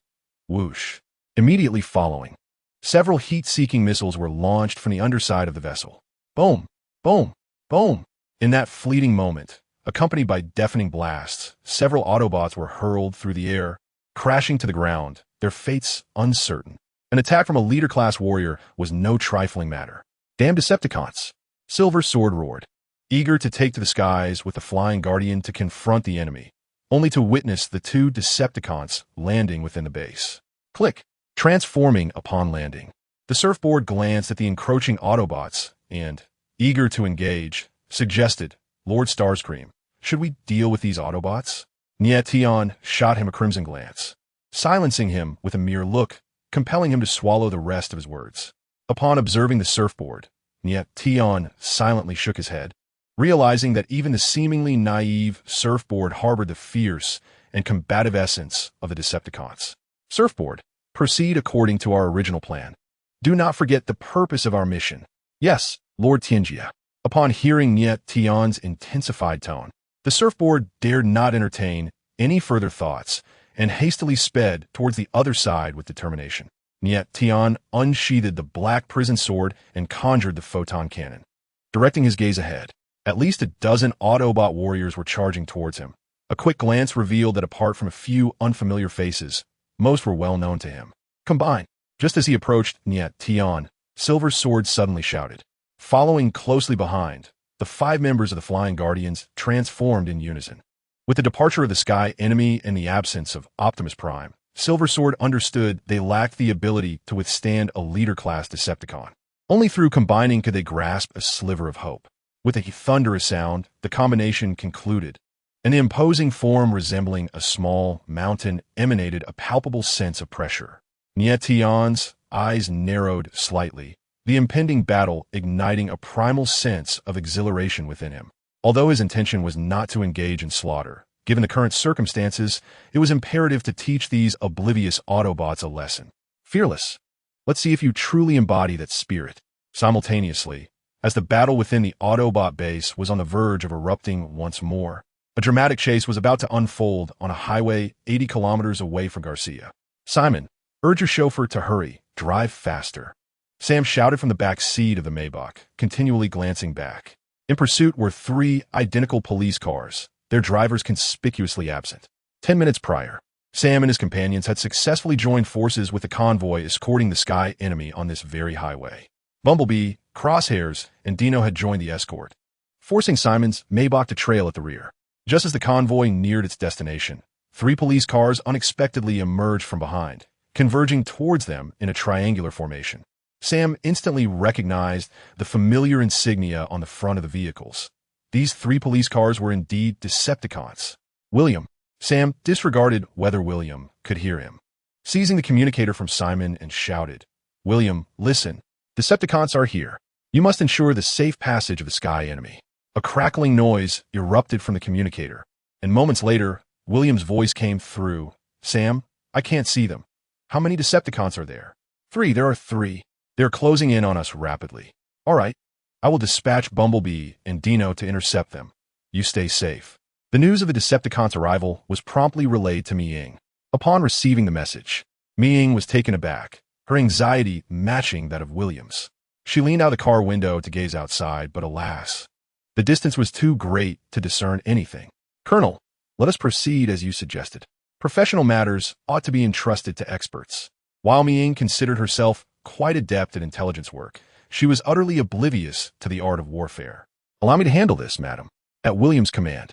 Whoosh! Immediately following, several heat-seeking missiles were launched from the underside of the vessel. Boom! Boom! Boom! In that fleeting moment, accompanied by deafening blasts, several Autobots were hurled through the air, crashing to the ground, their fates uncertain. An attack from a leader-class warrior was no trifling matter. Damn Decepticons! Silver Sword roared, eager to take to the skies with the Flying Guardian to confront the enemy, only to witness the 2 Decepticons landing within the base. Click! Transforming upon landing. The surfboard glanced at the encroaching Autobots and, eager to engage, suggested, Lord Starscream, should we deal with these Autobots? Nie Tian shot him a crimson glance, silencing him with a mere look, compelling him to swallow the rest of his words. Upon observing the surfboard, Nie Tian silently shook his head, realizing that even the seemingly naive surfboard harbored the fierce and combative essence of the Decepticons. Surfboard, proceed according to our original plan. Do not forget the purpose of our mission. Yes, Lord Tianjia. Upon hearing Nie Tian's intensified tone, the surfboard dared not entertain any further thoughts and hastily sped towards the other side with determination. Nie Tian unsheathed the black prison sword and conjured the photon cannon. Directing his gaze ahead, at least a dozen Autobot warriors were charging towards him. A quick glance revealed that apart from a few unfamiliar faces, most were well known to him. Combine! Just as he approached Nie Tian, Silver Sword suddenly shouted. Following closely behind, the 5 members of the Flying Guardians transformed in unison. With the departure of the Sky Enemy and the absence of Optimus Prime, Silver Sword understood they lacked the ability to withstand a leader-class Decepticon. Only through combining could they grasp a sliver of hope. With a thunderous sound, the combination concluded. An imposing form resembling a small mountain emanated a palpable sense of pressure. Nie Tian's eyes narrowed slightly, the impending battle igniting a primal sense of exhilaration within him. Although his intention was not to engage in slaughter, given the current circumstances, it was imperative to teach these oblivious Autobots a lesson. Fearless. Let's see if you truly embody that spirit. Simultaneously, as the battle within the Autobot base was on the verge of erupting once more, a dramatic chase was about to unfold on a highway 80 kilometers away from Garcia. Simon, urge your chauffeur to hurry, drive faster. Sam shouted from the back seat of the Maybach, continually glancing back. In pursuit were 3 identical police cars, their drivers conspicuously absent. 10 minutes prior, Sam and his companions had successfully joined forces with the convoy escorting the Sky enemy on this very highway. Bumblebee, Crosshairs, and Dino had joined the escort, forcing Simon's Maybach to trail at the rear. Just as the convoy neared its destination, 3 police cars unexpectedly emerged from behind, converging towards them in a triangular formation. Sam instantly recognized the familiar insignia on the front of the vehicles. These 3 police cars were indeed Decepticons. William. Sam disregarded whether William could hear him, seizing the communicator from Simon and shouted, "William, listen. Decepticons are here. You must ensure the safe passage of the Sky enemy." A crackling noise erupted from the communicator, and moments later, William's voice came through. "Sam, I can't see them. How many Decepticons are there?" "3. There are 3. They're closing in on us rapidly." "All right. I will dispatch Bumblebee and Dino to intercept them. You stay safe." The news of the Decepticons' arrival was promptly relayed to Ming. Upon receiving the message, Ming was taken aback, her anxiety matching that of Williams. She leaned out the car window to gaze outside, but alas, the distance was too great to discern anything. "Colonel, let us proceed as you suggested. Professional matters ought to be entrusted to experts." While Ming considered herself quite adept at intelligence work, she was utterly oblivious to the art of warfare. "Allow me to handle this, madam." At William's command,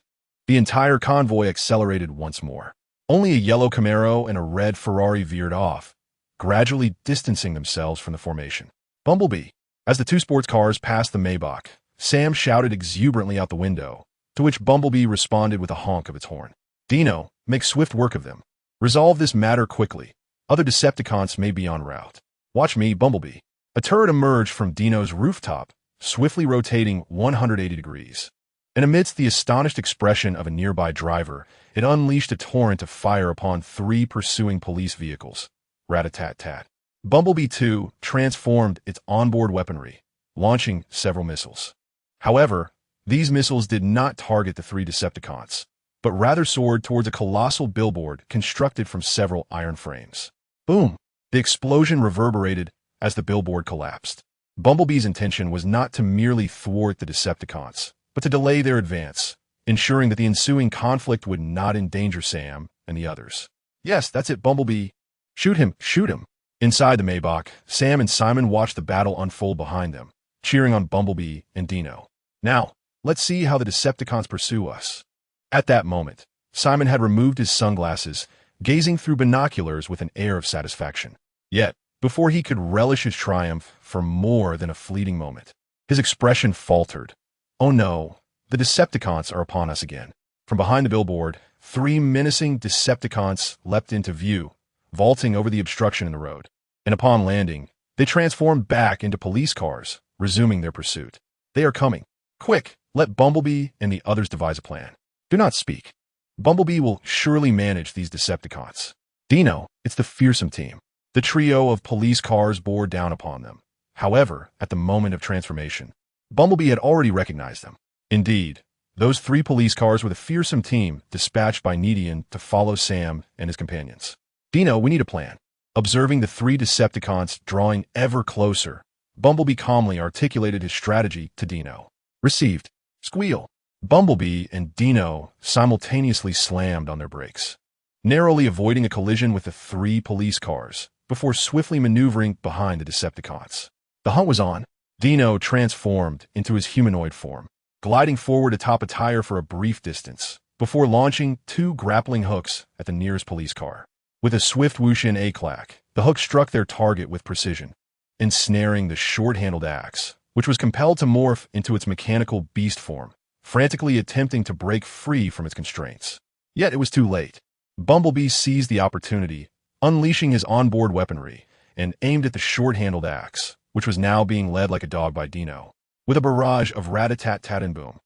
the entire convoy accelerated once more. Only a yellow Camaro and a red Ferrari veered off, gradually distancing themselves from the formation. "Bumblebee." As the 2 sports cars passed the Maybach, Sam shouted exuberantly out the window, to which Bumblebee responded with a honk of its horn. "Dino, make swift work of them. Resolve this matter quickly. Other Decepticons may be en route. Watch me, Bumblebee." A turret emerged from Dino's rooftop, swiftly rotating 180 degrees. And amidst the astonished expression of a nearby driver, it unleashed a torrent of fire upon 3 pursuing police vehicles. Rat-a-tat-tat. Bumblebee 2 transformed its onboard weaponry, launching several missiles. However, these missiles did not target the 3 Decepticons, but rather soared towards a colossal billboard constructed from several iron frames. Boom! The explosion reverberated as the billboard collapsed. Bumblebee's intention was not to merely thwart the Decepticons, but to delay their advance, ensuring that the ensuing conflict would not endanger Sam and the others. "Yes, that's it, Bumblebee. Shoot him, shoot him." Inside the Maybach, Sam and Simon watched the battle unfold behind them, cheering on Bumblebee and Dino. "Now, let's see how the Decepticons pursue us." At that moment, Simon had removed his sunglasses, gazing through binoculars with an air of satisfaction. Yet, before he could relish his triumph for more than a fleeting moment, his expression faltered. "Oh no, the Decepticons are upon us again." From behind the billboard, 3 menacing Decepticons leapt into view, vaulting over the obstruction in the road. And upon landing, they transformed back into police cars, resuming their pursuit. "They are coming. Quick, let Bumblebee and the others devise a plan. Do not speak. Bumblebee will surely manage these Decepticons. Dino, it's the fearsome team." The trio of police cars bore down upon them. However, at the moment of transformation, Bumblebee had already recognized them. Indeed, those 3 police cars were the fearsome team dispatched by Nie Tian to follow Sam and his companions. "Dino, we need a plan." Observing the 3 Decepticons drawing ever closer, Bumblebee calmly articulated his strategy to Dino. "Received." Squeal. Bumblebee and Dino simultaneously slammed on their brakes, narrowly avoiding a collision with the 3 police cars, before swiftly maneuvering behind the Decepticons. The hunt was on. Dino transformed into his humanoid form, gliding forward atop a tire for a brief distance, before launching 2 grappling hooks at the nearest police car. With a swift whoosh-in A-clack, the hook struck their target with precision, ensnaring the short-handled axe, which was compelled to morph into its mechanical beast form, frantically attempting to break free from its constraints. Yet it was too late. Bumblebee seized the opportunity, unleashing his onboard weaponry, and aimed at the short-handled axe, which was now being led like a dog by Dino. With a barrage of rat-a-tat-tat and boom,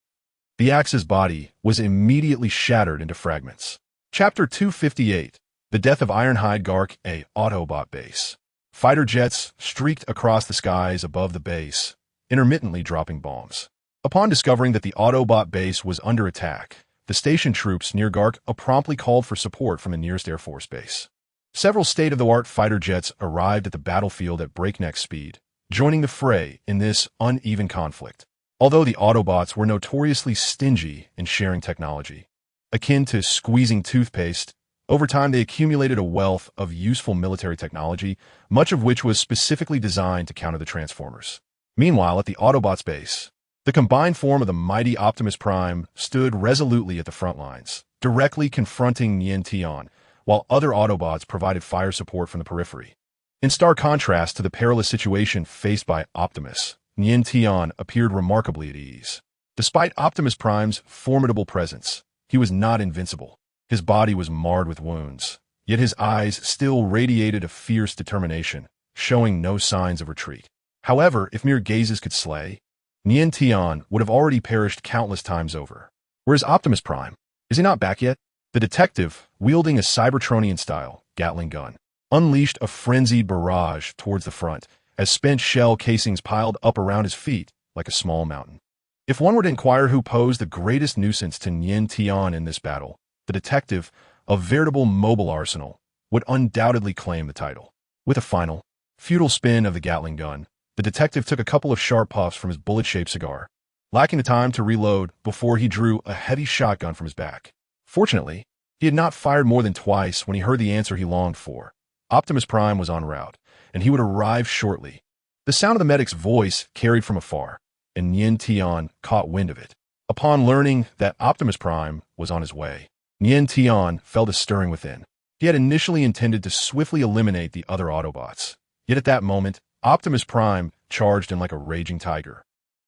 the axe's body was immediately shattered into fragments. Chapter 258. The Death of Ironhide Gark, a Autobot Base. Fighter jets streaked across the skies above the base, intermittently dropping bombs. Upon discovering that the Autobot base was under attack, the station troops near Gark promptly called for support from the nearest Air Force base. Several state-of-the-art fighter jets arrived at the battlefield at breakneck speed, joining the fray in this uneven conflict. Although the Autobots were notoriously stingy in sharing technology, akin to squeezing toothpaste Over time, they accumulated a wealth of useful military technology, much of which was specifically designed to counter the Transformers. Meanwhile, at the Autobots' base, the combined form of the mighty Optimus Prime stood resolutely at the front lines, directly confronting Nie Tian, while other Autobots provided fire support from the periphery. In stark contrast to the perilous situation faced by Optimus, Nie Tian appeared remarkably at ease. Despite Optimus Prime's formidable presence, he was not invincible. His body was marred with wounds, yet his eyes still radiated a fierce determination, showing no signs of retreat. However, if mere gazes could slay, Nie Tian would have already perished countless times over. Whereas Optimus Prime, is he not back yet? The detective, wielding a Cybertronian-style Gatling gun, unleashed a frenzied barrage towards the front as spent shell casings piled up around his feet like a small mountain. If one were to inquire who posed the greatest nuisance to Nie Tian in this battle, the detective, a veritable mobile arsenal, would undoubtedly claim the title. With a final, futile spin of the Gatling gun, the detective took a couple of sharp puffs from his bullet-shaped cigar, lacking the time to reload before he drew a heavy shotgun from his back. Fortunately, he had not fired more than twice when he heard the answer he longed for. Optimus Prime was en route, and he would arrive shortly. The sound of the medic's voice carried from afar, and Nie Tian caught wind of it. Upon learning that Optimus Prime was on his way, Nie Tian felt a stirring within. He had initially intended to swiftly eliminate the other Autobots. Yet at that moment, Optimus Prime charged in like a raging tiger,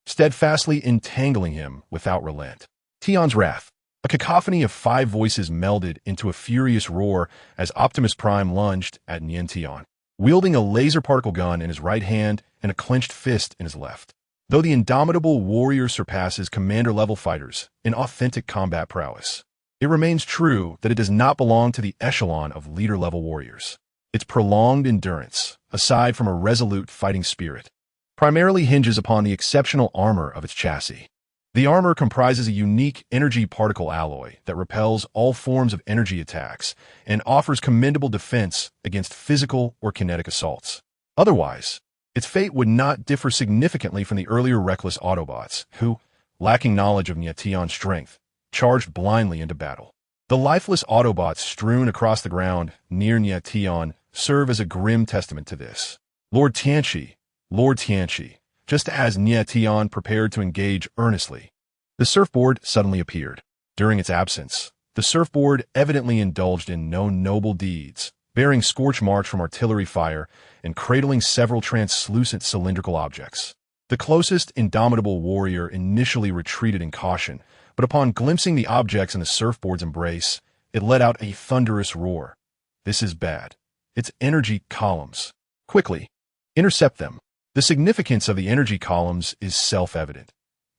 steadfastly entangling him without relent. Tian's wrath. A cacophony of 5 voices melded into a furious roar as Optimus Prime lunged at Nie Tian, wielding a laser particle gun in his right hand and a clenched fist in his left. Though the indomitable warrior surpasses commander-level fighters in authentic combat prowess, it remains true that it does not belong to the echelon of leader-level warriors. Its prolonged endurance, aside from a resolute fighting spirit, primarily hinges upon the exceptional armor of its chassis. The armor comprises a unique energy particle alloy that repels all forms of energy attacks and offers commendable defense against physical or kinetic assaults. Otherwise, its fate would not differ significantly from the earlier reckless Autobots, who, lacking knowledge of Nie Tian's strength, charged blindly into battle. The lifeless Autobots strewn across the ground near Nie Tian serve as a grim testament to this. Lord Tianchi, just as Nie Tian prepared to engage earnestly, the surfboard suddenly appeared. During its absence, the surfboard evidently indulged in no noble deeds, bearing scorch marks from artillery fire and cradling several translucent cylindrical objects. The closest indomitable warrior initially retreated in caution, but upon glimpsing the objects in the surfboard's embrace, it let out a thunderous roar. This is bad. It's energy columns. Quickly, intercept them. The significance of the energy columns is self-evident.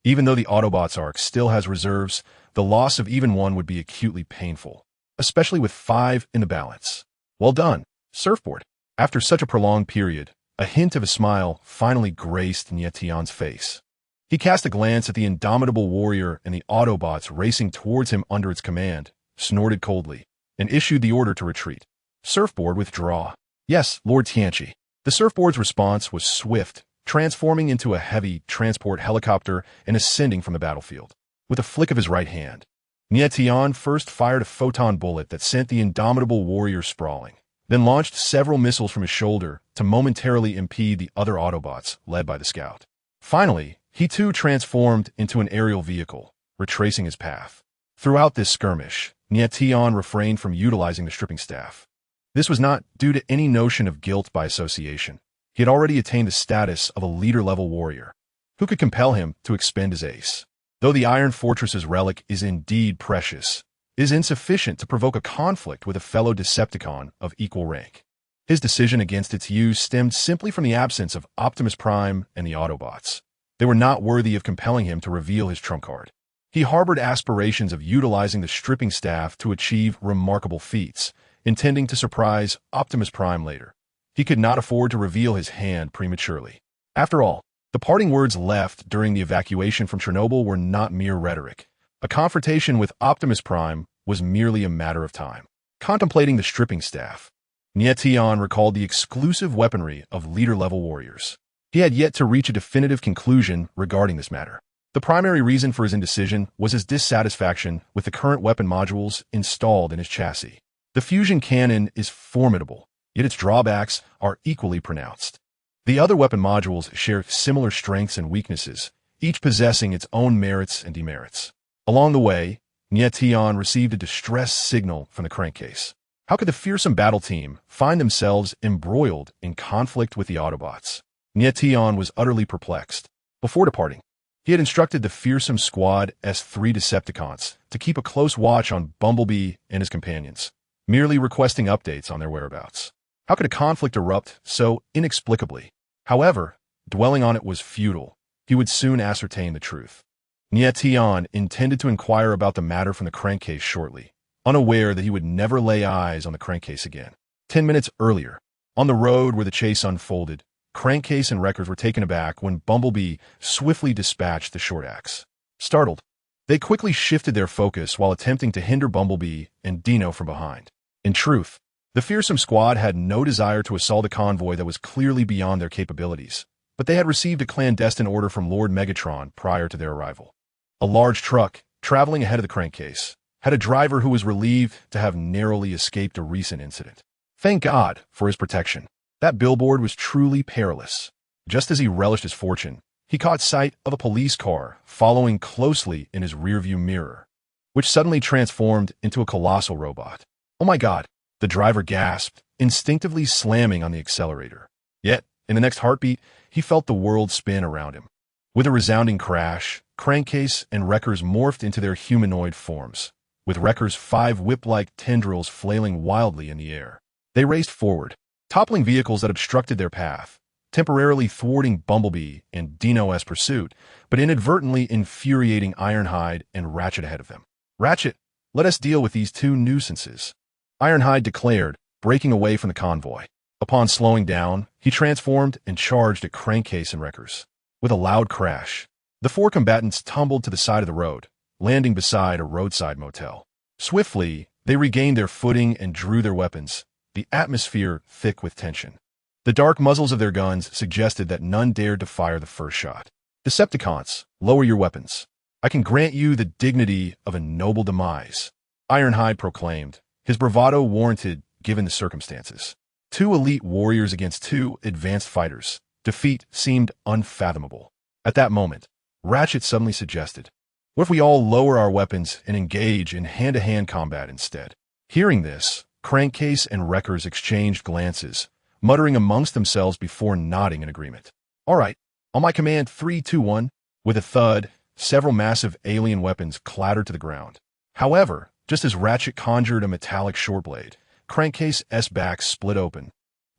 Even though the Autobots arc still has reserves, the loss of even one would be acutely painful, especially with 5 in the balance. Well done, surfboard. After such a prolonged period, a hint of a smile finally graced Nie Tian's face. He cast a glance at the indomitable warrior and the Autobots racing towards him under its command, snorted coldly, and issued the order to retreat. Surfboard, withdraw. Yes, Lord Tianchi. The surfboard's response was swift, transforming into a heavy transport helicopter and ascending from the battlefield. With a flick of his right hand, Nie Tian first fired a photon bullet that sent the indomitable warrior sprawling, then launched several missiles from his shoulder to momentarily impede the other Autobots, led by the scout. Finally, he too transformed into an aerial vehicle, retracing his path. Throughout this skirmish, Nie Tian refrained from utilizing the stripping staff. This was not due to any notion of guilt by association. He had already attained the status of a leader-level warrior. Who could compel him to expend his ace? Though the Iron Fortress's relic is indeed precious, it is insufficient to provoke a conflict with a fellow Decepticon of equal rank. His decision against its use stemmed simply from the absence of Optimus Prime and the Autobots. They were not worthy of compelling him to reveal his trump card. He harbored aspirations of utilizing the stripping staff to achieve remarkable feats, intending to surprise Optimus Prime later. He could not afford to reveal his hand prematurely. After all, the parting words left during the evacuation from Chernobyl were not mere rhetoric. A confrontation with Optimus Prime was merely a matter of time. Contemplating the stripping staff, Nie Tian recalled the exclusive weaponry of leader-level warriors. He had yet to reach a definitive conclusion regarding this matter. The primary reason for his indecision was his dissatisfaction with the current weapon modules installed in his chassis. The fusion cannon is formidable, yet its drawbacks are equally pronounced. The other weapon modules share similar strengths and weaknesses, each possessing its own merits and demerits. Along the way, Nie Tian received a distress signal from the crankcase. How could the fearsome battle team find themselves embroiled in conflict with the Autobots? Nie Tian was utterly perplexed. Before departing, he had instructed the fearsome Squad S3 Decepticons to keep a close watch on Bumblebee and his companions, merely requesting updates on their whereabouts. How could a conflict erupt so inexplicably? However, dwelling on it was futile. He would soon ascertain the truth. Nie Tian intended to inquire about the matter from the crankcase shortly, unaware that he would never lay eyes on the crankcase again. 10 minutes earlier, on the road where the chase unfolded, Crankcase and Wreckers were taken aback when Bumblebee swiftly dispatched the short axe. Startled, they quickly shifted their focus while attempting to hinder Bumblebee and Dino from behind. In truth, the fearsome squad had no desire to assault a convoy that was clearly beyond their capabilities, but they had received a clandestine order from Lord Megatron prior to their arrival. A large truck, traveling ahead of the crankcase, had a driver who was relieved to have narrowly escaped a recent incident. Thank God for his protection. That billboard was truly perilous. Just as he relished his fortune, he caught sight of a police car following closely in his rearview mirror, which suddenly transformed into a colossal robot. Oh my God, the driver gasped, instinctively slamming on the accelerator. Yet, in the next heartbeat, he felt the world spin around him. With a resounding crash, Crankcase and Wreckers morphed into their humanoid forms, with Wreckers' 5 whip-like tendrils flailing wildly in the air. They raced forward, toppling vehicles that obstructed their path, temporarily thwarting Bumblebee and Dino's pursuit, but inadvertently infuriating Ironhide and Ratchet ahead of them. "Ratchet, let us deal with these two nuisances," Ironhide declared, breaking away from the convoy. Upon slowing down, he transformed and charged at Crankcase and Wreckers. With a loud crash, the 4 combatants tumbled to the side of the road, landing beside a roadside motel. Swiftly, they regained their footing and drew their weapons, the atmosphere thick with tension. The dark muzzles of their guns suggested that none dared to fire the first shot. "Decepticons, lower your weapons. I can grant you the dignity of a noble demise," Ironhide proclaimed, his bravado warranted given the circumstances. 2 elite warriors against 2 advanced fighters. Defeat seemed unfathomable. At that moment, Ratchet suddenly suggested, "What if we all lower our weapons and engage in hand-to-hand combat instead?" Hearing this, Crankcase and Wreckers exchanged glances, muttering amongst themselves before nodding in agreement. "All right, on my command 3, 2, 1, with a thud, several massive alien weapons clattered to the ground. However, just as Ratchet conjured a metallic shortblade, Crankcase's back split open,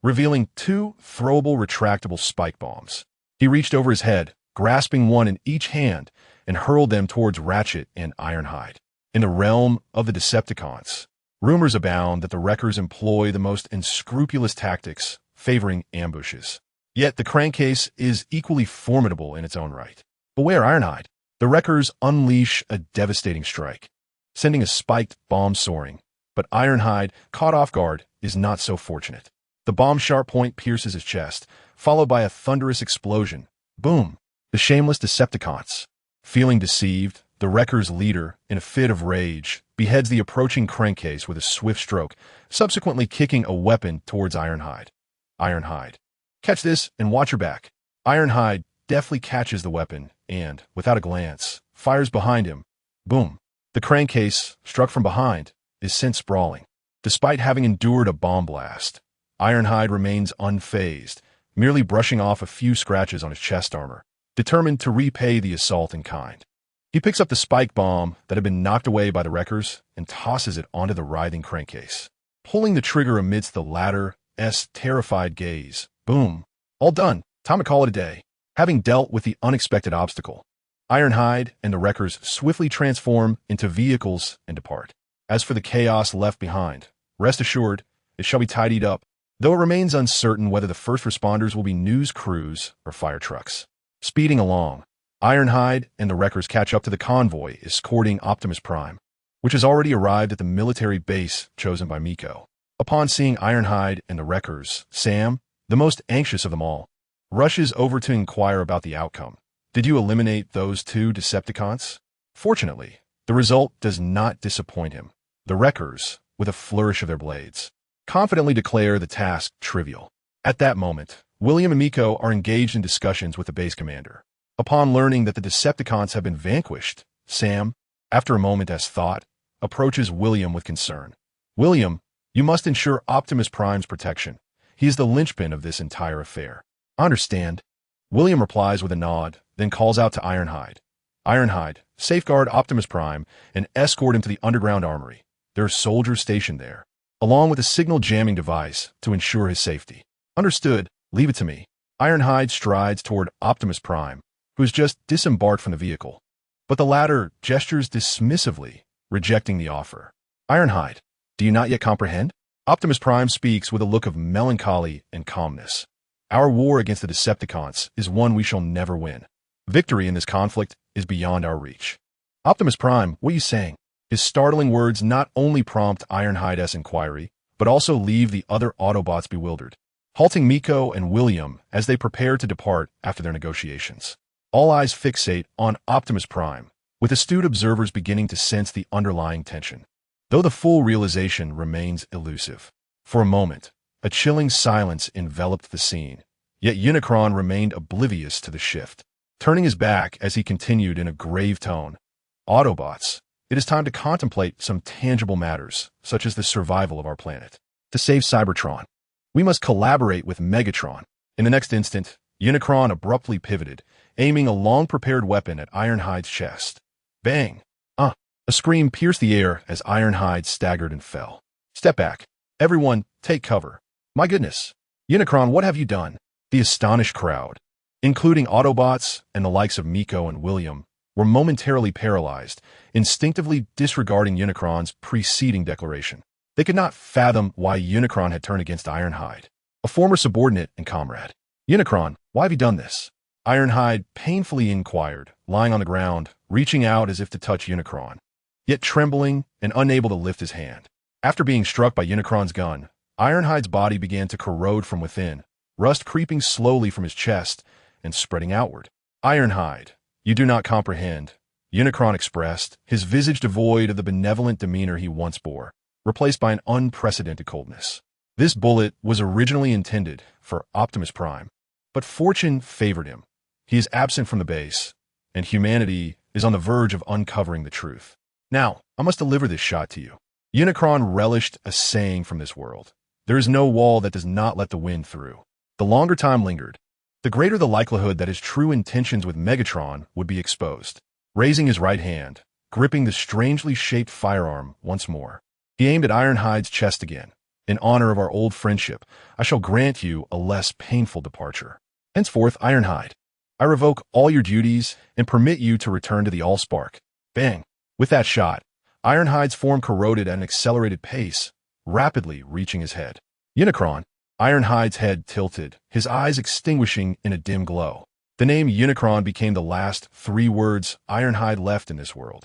revealing 2 throwable retractable spike bombs. He reached over his head, grasping one in each hand, and hurled them towards Ratchet and Ironhide. In the realm of the Decepticons, rumors abound that the Wreckers employ the most unscrupulous tactics, favoring ambushes. Yet the Crankcase is equally formidable in its own right. Beware, Ironhide. The Wreckers unleash a devastating strike, sending a spiked bomb soaring. But Ironhide, caught off guard, is not so fortunate. The bomb's sharp point pierces his chest, followed by a thunderous explosion. Boom! The shameless Decepticons. Feeling deceived, the Wreckers' leader, in a fit of rage, beheads the approaching Crankcase with a swift stroke, subsequently kicking a weapon towards Ironhide. Ironhide. "Catch this and watch your back." Ironhide deftly catches the weapon and, without a glance, fires behind him. Boom. The Crankcase, struck from behind, is sent sprawling. Despite having endured a bomb blast, Ironhide remains unfazed, merely brushing off a few scratches on his chest armor, determined to repay the assault in kind. He picks up the spike bomb that had been knocked away by the Wreckers and tosses it onto the writhing Crankcase, pulling the trigger amidst the latter's terrified gaze. Boom. All done. Time to call it a day. Having dealt with the unexpected obstacle, Ironhide and the Wreckers swiftly transform into vehicles and depart. As for the chaos left behind, rest assured, it shall be tidied up, though it remains uncertain whether the first responders will be news crews or fire trucks. Speeding along, Ironhide and the Wreckers catch up to the convoy escorting Optimus Prime, which has already arrived at the military base chosen by Miko. Upon seeing Ironhide and the Wreckers, Sam, the most anxious of them all, rushes over to inquire about the outcome. "Did you eliminate those 2 Decepticons?" Fortunately, the result does not disappoint him. The Wreckers, with a flourish of their blades, confidently declare the task trivial. At that moment, William and Miko are engaged in discussions with the base commander. Upon learning that the Decepticons have been vanquished, Sam, after a moment as thought, approaches William with concern. William, you must ensure Optimus Prime's protection. He is the linchpin of this entire affair. Understand? William replies with a nod, then calls out to Ironhide. Ironhide, safeguard Optimus Prime and escort him to the underground armory. There are soldiers stationed there, along with a signal jamming device to ensure his safety. Understood. Leave it to me. Ironhide strides toward Optimus Prime, who has just disembarked from the vehicle. But the latter gestures dismissively, rejecting the offer. Ironhide, do you not yet comprehend? Optimus Prime speaks with a look of melancholy and calmness. Our war against the Decepticons is one we shall never win. Victory in this conflict is beyond our reach. Optimus Prime, what are you saying? His startling words not only prompt Ironhide's inquiry, but also leave the other Autobots bewildered, halting Miko and William as they prepare to depart after their negotiations. All eyes fixate on Optimus Prime, with astute observers beginning to sense the underlying tension, though the full realization remains elusive. For a moment, a chilling silence enveloped the scene, yet Unicron remained oblivious to the shift. Turning his back as he continued in a grave tone, Autobots, it is time to contemplate some tangible matters, such as the survival of our planet. To save Cybertron, we must collaborate with Megatron. In the next instant, Unicron abruptly pivoted, aiming a long-prepared weapon at Ironhide's chest. Bang! A scream pierced the air as Ironhide staggered and fell. Step back. Everyone, take cover. My goodness. Unicron, what have you done? The astonished crowd, including Autobots and the likes of Miko and William, were momentarily paralyzed, instinctively disregarding Unicron's preceding declaration. They could not fathom why Unicron had turned against Ironhide, a former subordinate and comrade. Unicron, why have you done this? Ironhide painfully inquired, lying on the ground, reaching out as if to touch Unicron, yet trembling and unable to lift his hand. After being struck by Unicron's gun, Ironhide's body began to corrode from within, rust creeping slowly from his chest and spreading outward. Ironhide, you do not comprehend, Unicron expressed, his visage devoid of the benevolent demeanor he once bore, replaced by an unprecedented coldness. This bullet was originally intended for Optimus Prime, but fortune favored him. He is absent from the base, and humanity is on the verge of uncovering the truth. Now, I must deliver this shot to you. Unicron relished a saying from this world. There is no wall that does not let the wind through. The longer time lingered, the greater the likelihood that his true intentions with Megatron would be exposed. Raising his right hand, gripping the strangely shaped firearm once more, he aimed at Ironhide's chest again. In honor of our old friendship, I shall grant you a less painful departure. Henceforth, Ironhide, I revoke all your duties and permit you to return to the Allspark. Bang! With that shot, Ironhide's form corroded at an accelerated pace, rapidly reaching his head. Unicron, Ironhide's head tilted, his eyes extinguishing in a dim glow. The name Unicron became the last 3 words Ironhide left in this world.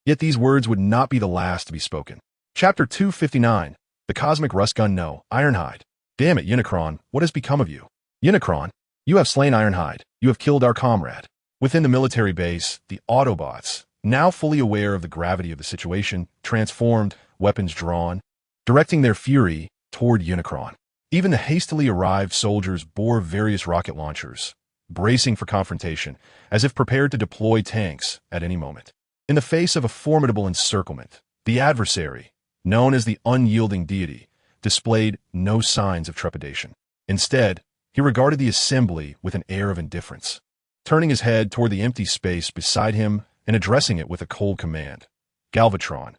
Yet these words would not be the last to be spoken. Chapter 259, The Cosmic Rust Gun. No, Ironhide. Damn it, Unicron, what has become of you? Unicron, you have slain Ironhide. You have killed our comrade. Within the military base, the Autobots, now fully aware of the gravity of the situation, transformed, weapons drawn, directing their fury toward Unicron. Even the hastily arrived soldiers bore various rocket launchers, bracing for confrontation, as if prepared to deploy tanks at any moment. In the face of a formidable encirclement, the adversary, known as the unyielding deity, displayed no signs of trepidation. Instead, he regarded the assembly with an air of indifference, turning his head toward the empty space beside him and addressing it with a cold command. Galvatron,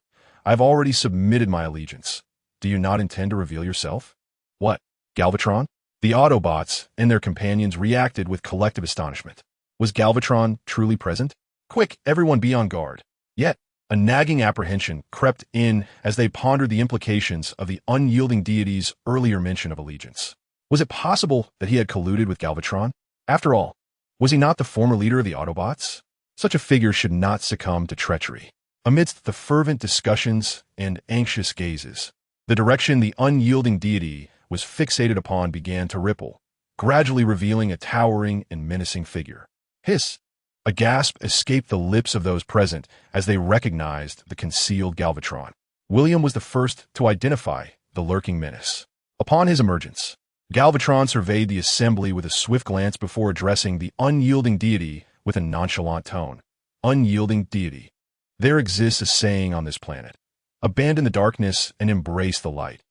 I have already submitted my allegiance. Do you not intend to reveal yourself? What, Galvatron? The Autobots and their companions reacted with collective astonishment. Was Galvatron truly present? Quick, everyone be on guard. Yet, a nagging apprehension crept in as they pondered the implications of the unyielding deity's earlier mention of allegiance. Was it possible that he had colluded with Galvatron? After all, was he not the former leader of the Autobots? Such a figure should not succumb to treachery. Amidst the fervent discussions and anxious gazes, the direction the unyielding deity was fixated upon began to ripple, gradually revealing a towering and menacing figure. Hiss! A gasp escaped the lips of those present as they recognized the concealed Galvatron. William was the first to identify the lurking menace. Upon his emergence, Galvatron surveyed the assembly with a swift glance before addressing the unyielding deity with a nonchalant tone. Unyielding deity. There exists a saying on this planet. Abandon the darkness and embrace the light.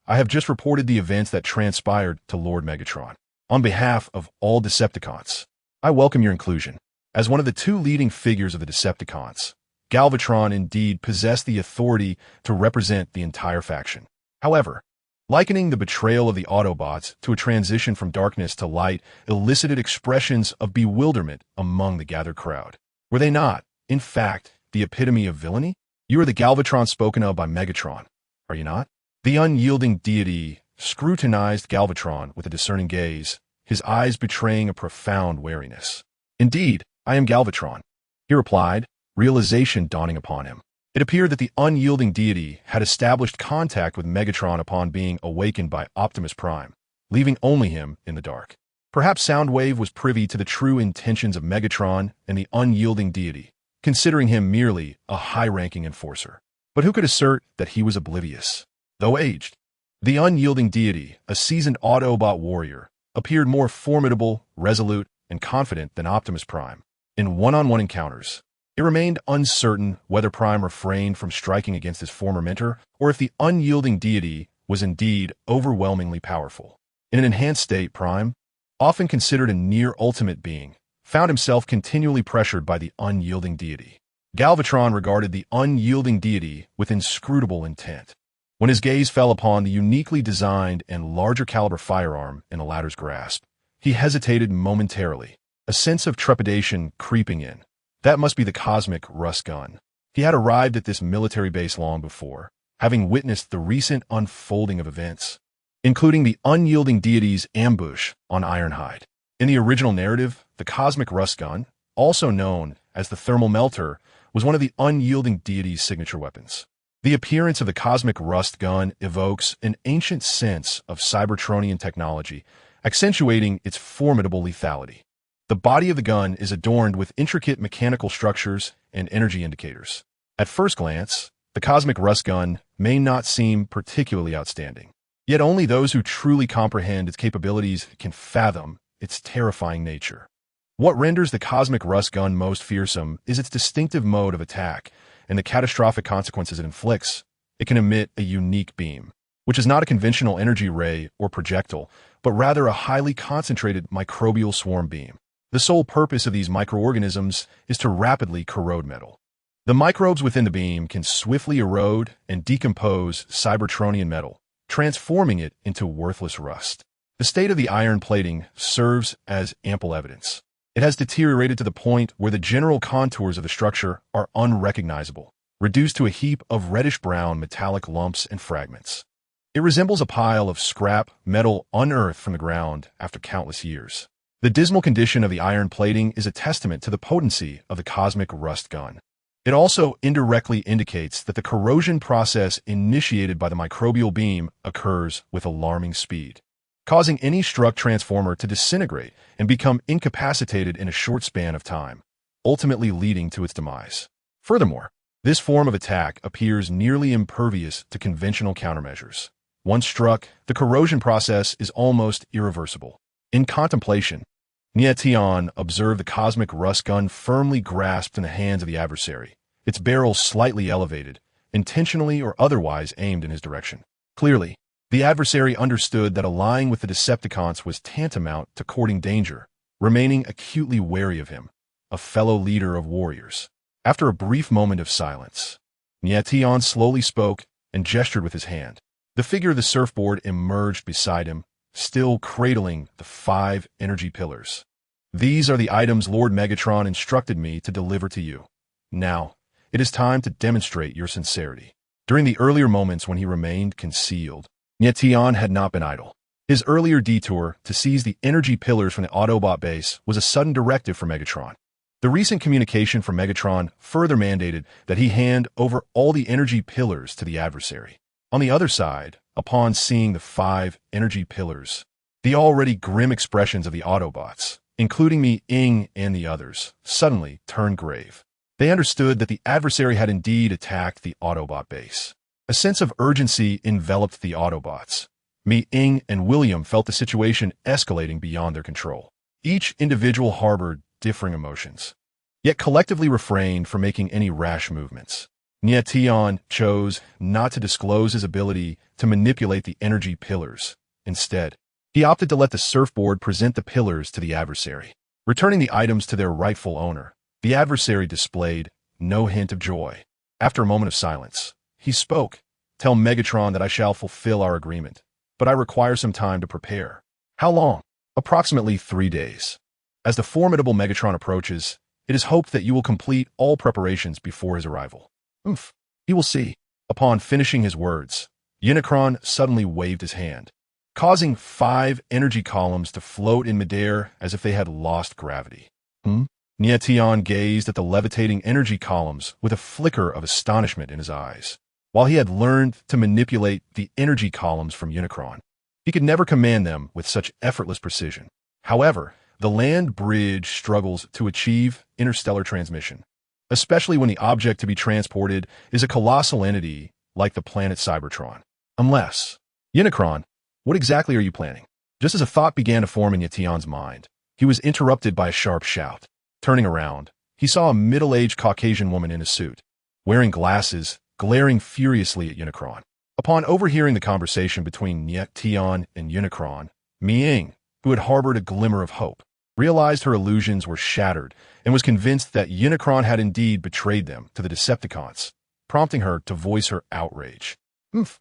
I have just reported the events that transpired to Lord Megatron. On behalf of all Decepticons, I welcome your inclusion. As one of the two leading figures of the Decepticons, Galvatron indeed possessed the authority to represent the entire faction. However, likening the betrayal of the Autobots to a transition from darkness to light elicited expressions of bewilderment among the gathered crowd. Were they not, in fact, the epitome of villainy? You are the Galvatron spoken of by Megatron, are you not? The unyielding deity scrutinized Galvatron with a discerning gaze, his eyes betraying a profound wariness. Indeed, I am Galvatron, he replied, realization dawning upon him. It appeared that the unyielding deity had established contact with Megatron upon being awakened by Optimus Prime, leaving only him in the dark. Perhaps Soundwave was privy to the true intentions of Megatron and the unyielding deity, considering him merely a high-ranking enforcer. But who could assert that he was oblivious? Though aged, the unyielding deity, a seasoned Autobot warrior, appeared more formidable, resolute, and confident than Optimus Prime. In one-on-one encounters, it remained uncertain whether Prime refrained from striking against his former mentor or if the unyielding deity was indeed overwhelmingly powerful. In an enhanced state, Prime, often considered a near-ultimate being, found himself continually pressured by the unyielding deity. Galvatron regarded the unyielding deity with inscrutable intent. When his gaze fell upon the uniquely designed and larger-caliber firearm in the latter's grasp, he hesitated momentarily, a sense of trepidation creeping in. That must be the cosmic rust gun. He had arrived at this military base long before, having witnessed the recent unfolding of events, including the unyielding deity's ambush on Ironhide. In the original narrative, the cosmic rust gun, also known as the thermal melter, was one of the unyielding deity's signature weapons. The appearance of the cosmic rust gun evokes an ancient sense of Cybertronian technology, accentuating its formidable lethality. The body of the gun is adorned with intricate mechanical structures and energy indicators. At first glance, the cosmic rust gun may not seem particularly outstanding. Yet only those who truly comprehend its capabilities can fathom its terrifying nature. What renders the cosmic rust gun most fearsome is its distinctive mode of attack and the catastrophic consequences it inflicts. It can emit a unique beam, which is not a conventional energy ray or projectile, but rather a highly concentrated microbial swarm beam. The sole purpose of these microorganisms is to rapidly corrode metal. The microbes within the beam can swiftly erode and decompose Cybertronian metal, transforming it into worthless rust. The state of the iron plating serves as ample evidence. It has deteriorated to the point where the general contours of the structure are unrecognizable, reduced to a heap of reddish-brown metallic lumps and fragments. It resembles a pile of scrap metal unearthed from the ground after countless years. The dismal condition of the iron plating is a testament to the potency of the cosmic rust gun. It also indirectly indicates that the corrosion process initiated by the microbial beam occurs with alarming speed, causing any struck transformer to disintegrate and become incapacitated in a short span of time, ultimately leading to its demise. Furthermore, this form of attack appears nearly impervious to conventional countermeasures. Once struck, the corrosion process is almost irreversible. In contemplation, Nie Tian observed the cosmic rust gun firmly grasped in the hands of the adversary, its barrel slightly elevated, intentionally or otherwise aimed in his direction. Clearly, the adversary understood that allying with the Decepticons was tantamount to courting danger, remaining acutely wary of him, a fellow leader of warriors. After a brief moment of silence, Nie Tian slowly spoke and gestured with his hand. The figure of the surfboard emerged beside him, still cradling the 5 energy pillars. These are the items Lord Megatron instructed me to deliver to you. Now, it is time to demonstrate your sincerity. During the earlier moments when he remained concealed, Nie Tian had not been idle. His earlier detour to seize the energy pillars from the Autobot base was a sudden directive from Megatron. The recent communication from Megatron further mandated that he hand over all the energy pillars to the adversary. On the other side, upon seeing the 5 energy pillars, the already grim expressions of the Autobots, including Mi Ing and the others, suddenly turned grave. They understood that the adversary had indeed attacked the Autobot base. A sense of urgency enveloped the Autobots. Mi-ing and William felt the situation escalating beyond their control. Each individual harbored differing emotions, yet collectively refrained from making any rash movements. Nie Tian chose not to disclose his ability to manipulate the energy pillars. Instead, he opted to let the surfboard present the pillars to the adversary. Returning the items to their rightful owner, the adversary displayed no hint of joy. After a moment of silence, he spoke. "Tell Megatron that I shall fulfill our agreement, but I require some time to prepare." "How long?" "Approximately 3 days. As the formidable Megatron approaches, it is hoped that you will complete all preparations before his arrival." "He will see." Upon finishing his words, Unicron suddenly waved his hand, causing 5 energy columns to float in midair as if they had lost gravity. Nie Tian gazed at the levitating energy columns with a flicker of astonishment in his eyes. While he had learned to manipulate the energy columns from Unicron, he could never command them with such effortless precision. However, the land bridge struggles to achieve interstellar transmission, especially when the object to be transported is a colossal entity like the planet Cybertron. Unless... "Unicron, what exactly are you planning?" Just as a thought began to form in Nie Tian's mind, he was interrupted by a sharp shout. Turning around, he saw a middle-aged Caucasian woman in a suit, wearing glasses, glaring furiously at Unicron. Upon overhearing the conversation between Nie Tian and Unicron, Mi-ing, who had harbored a glimmer of hope, realized her illusions were shattered and was convinced that Unicron had indeed betrayed them to the Decepticons, prompting her to voice her outrage.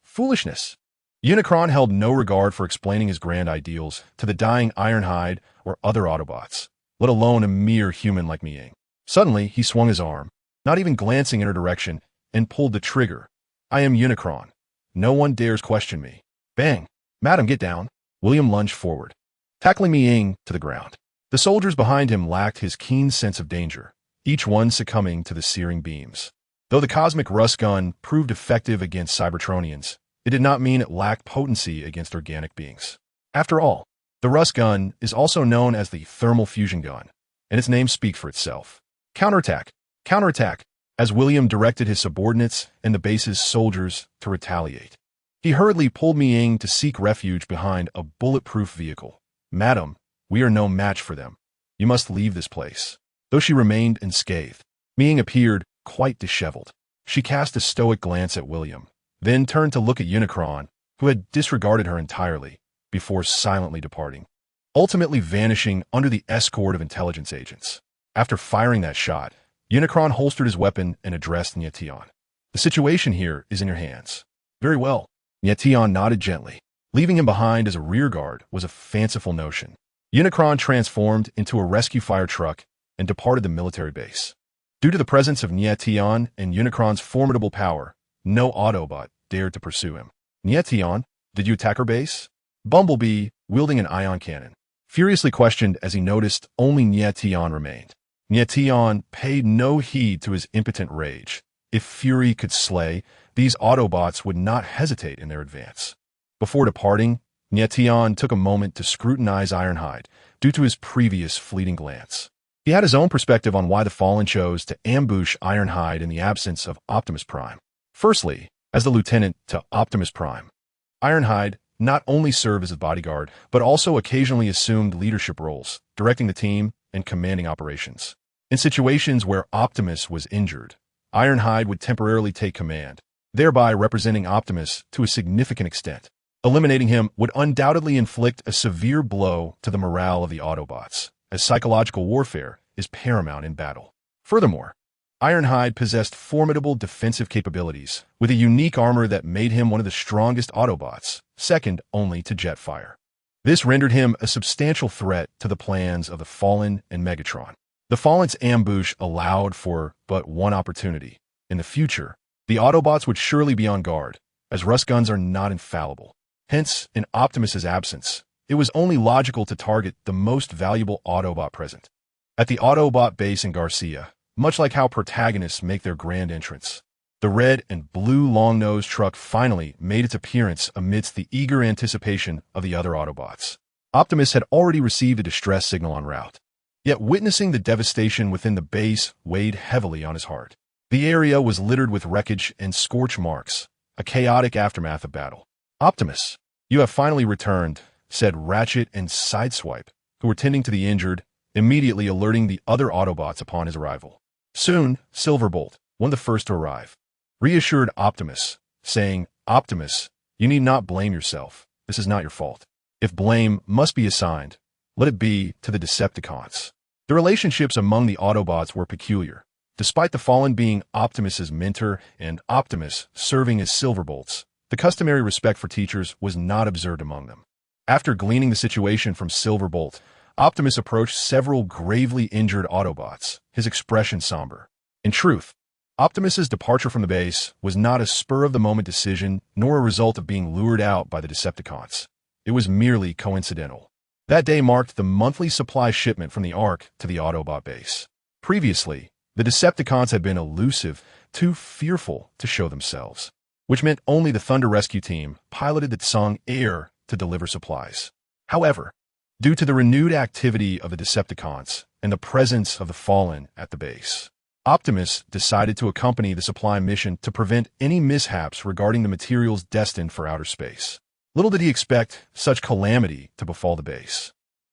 Foolishness. Unicron held no regard for explaining his grand ideals to the dying Ironhide or other Autobots, let alone a mere human like Mi-ing. Suddenly, he swung his arm, not even glancing in her direction, and pulled the trigger. "I am Unicron. No one dares question me." Bang! "Madam, get down." William lunged forward, tackling Mi-ing to the ground. The soldiers behind him lacked his keen sense of danger, each one succumbing to the searing beams. Though the cosmic rust gun proved effective against Cybertronians, it did not mean it lacked potency against organic beings. After all, the rust gun is also known as the thermal fusion gun, and its name speaks for itself. Counterattack! Counterattack! As William directed his subordinates and the base's soldiers to retaliate. He hurriedly pulled Mi-ing to seek refuge behind a bulletproof vehicle. "Madam, we are no match for them. You must leave this place." Though she remained unscathed, Mi-ing appeared quite disheveled. She cast a stoic glance at William, then turned to look at Unicron, who had disregarded her entirely, before silently departing, ultimately vanishing under the escort of intelligence agents. After firing that shot, Unicron holstered his weapon and addressed Nie Tian. "The situation here is in your hands." "Very well." Nie Tian nodded gently. Leaving him behind as a rearguard was a fanciful notion. Unicron transformed into a rescue fire truck and departed the military base. Due to the presence of Nie Tian and Unicron's formidable power, no Autobot dared to pursue him. "Nie Tian, did you attack our base?" Bumblebee, wielding an ion cannon, furiously questioned as he noticed only Nie Tian remained. Nie Tian paid no heed to his impotent rage. If fury could slay, these Autobots would not hesitate in their advance. Before departing, Nie Tian took a moment to scrutinize Ironhide due to his previous fleeting glance. He had his own perspective on why the Fallen chose to ambush Ironhide in the absence of Optimus Prime. Firstly, as the lieutenant to Optimus Prime, Ironhide not only served as a bodyguard, but also occasionally assumed leadership roles, directing the team and commanding operations. In situations where Optimus was injured, Ironhide would temporarily take command, thereby representing Optimus to a significant extent. Eliminating him would undoubtedly inflict a severe blow to the morale of the Autobots, as psychological warfare is paramount in battle. Furthermore, Ironhide possessed formidable defensive capabilities, with a unique armor that made him one of the strongest Autobots, second only to Jetfire. This rendered him a substantial threat to the plans of the Fallen and Megatron. The Fallen's ambush allowed for but one opportunity. In the future, the Autobots would surely be on guard, as rust guns are not infallible. Hence, in Optimus's absence, it was only logical to target the most valuable Autobot present. At the Autobot base in Garcia, much like how protagonists make their grand entrance, the red and blue long-nosed truck finally made its appearance amidst the eager anticipation of the other Autobots. Optimus had already received a distress signal en route, yet witnessing the devastation within the base weighed heavily on his heart. The area was littered with wreckage and scorch marks, a chaotic aftermath of battle. "Optimus, you have finally returned," said Ratchet and Sideswipe, who were tending to the injured, immediately alerting the other Autobots upon his arrival. Soon, Silverbolt, one of the first to arrive, reassured Optimus, saying, "Optimus, you need not blame yourself. This is not your fault. If blame must be assigned, let it be to the Decepticons." The relationships among the Autobots were peculiar. Despite the Fallen being Optimus's mentor and Optimus serving as Silverbolt's, the customary respect for teachers was not observed among them. After gleaning the situation from Silverbolt, Optimus approached several gravely injured Autobots, his expression somber. In truth, Optimus's departure from the base was not a spur-of-the-moment decision nor a result of being lured out by the Decepticons. It was merely coincidental. That day marked the monthly supply shipment from the Ark to the Autobot base. Previously, the Decepticons had been elusive, too fearful to show themselves, which meant only the Thunder Rescue Team piloted the Tsang Air to deliver supplies. However, due to the renewed activity of the Decepticons and the presence of the Fallen at the base, Optimus decided to accompany the supply mission to prevent any mishaps regarding the materials destined for outer space. Little did he expect such calamity to befall the base.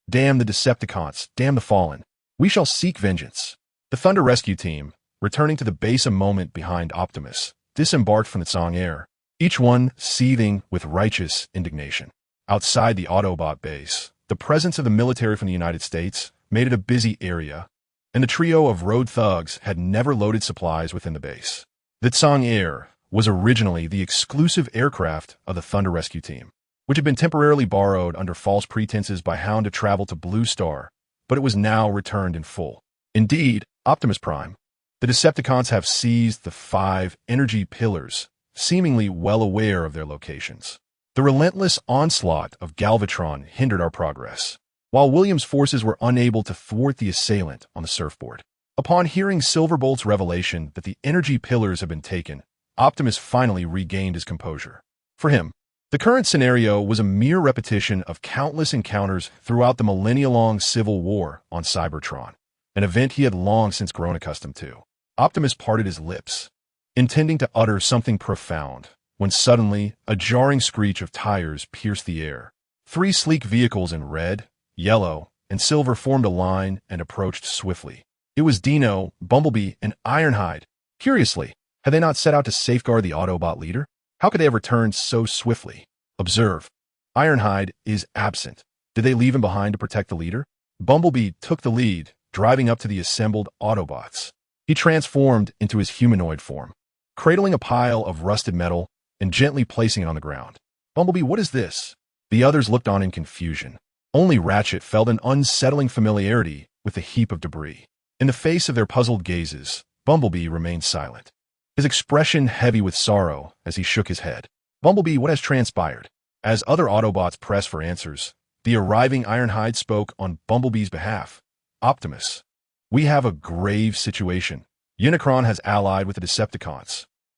"Damn the Decepticons, damn the Fallen. We shall seek vengeance." The Thunder Rescue Team, returning to the base a moment behind Optimus, disembarked from the Tsang Air, each one seething with righteous indignation. Outside the Autobot base, the presence of the military from the United States made it a busy area, and the trio of road thugs had never loaded supplies within the base. The Tsang Air was originally the exclusive aircraft of the Thunder Rescue Team, which had been temporarily borrowed under false pretenses by Hound to travel to Blue Star, but it was now returned in full. Indeed, Optimus Prime, the Decepticons have seized the 5 energy pillars, seemingly well aware of their locations. The relentless onslaught of Galvatron hindered our progress, while William's forces were unable to thwart the assailant on the surfboard. Upon hearing Silverbolt's revelation that the energy pillars had been taken, Optimus finally regained his composure. For him, the current scenario was a mere repetition of countless encounters throughout the millennia-long civil war on Cybertron, an event he had long since grown accustomed to. Optimus parted his lips, intending to utter something profound, when suddenly a jarring screech of tires pierced the air. 3 sleek vehicles in red, yellow, and silver formed a line and approached swiftly. It was Dino, Bumblebee, and Ironhide. Curiously, had they not set out to safeguard the Autobot leader? How could they have returned so swiftly? Observe. Ironhide is absent. Did they leave him behind to protect the leader? Bumblebee took the lead, driving up to the assembled Autobots. He transformed into his humanoid form, cradling a pile of rusted metal and gently placing it on the ground. "Bumblebee, what is this?" The others looked on in confusion. Only Ratchet felt an unsettling familiarity with the heap of debris. In the face of their puzzled gazes, Bumblebee remained silent, his expression heavy with sorrow as he shook his head. "Bumblebee, what has transpired?" As other Autobots pressed for answers, the arriving Ironhide spoke on Bumblebee's behalf. "Optimus, we have a grave situation. Unicron has allied with the Decepticons.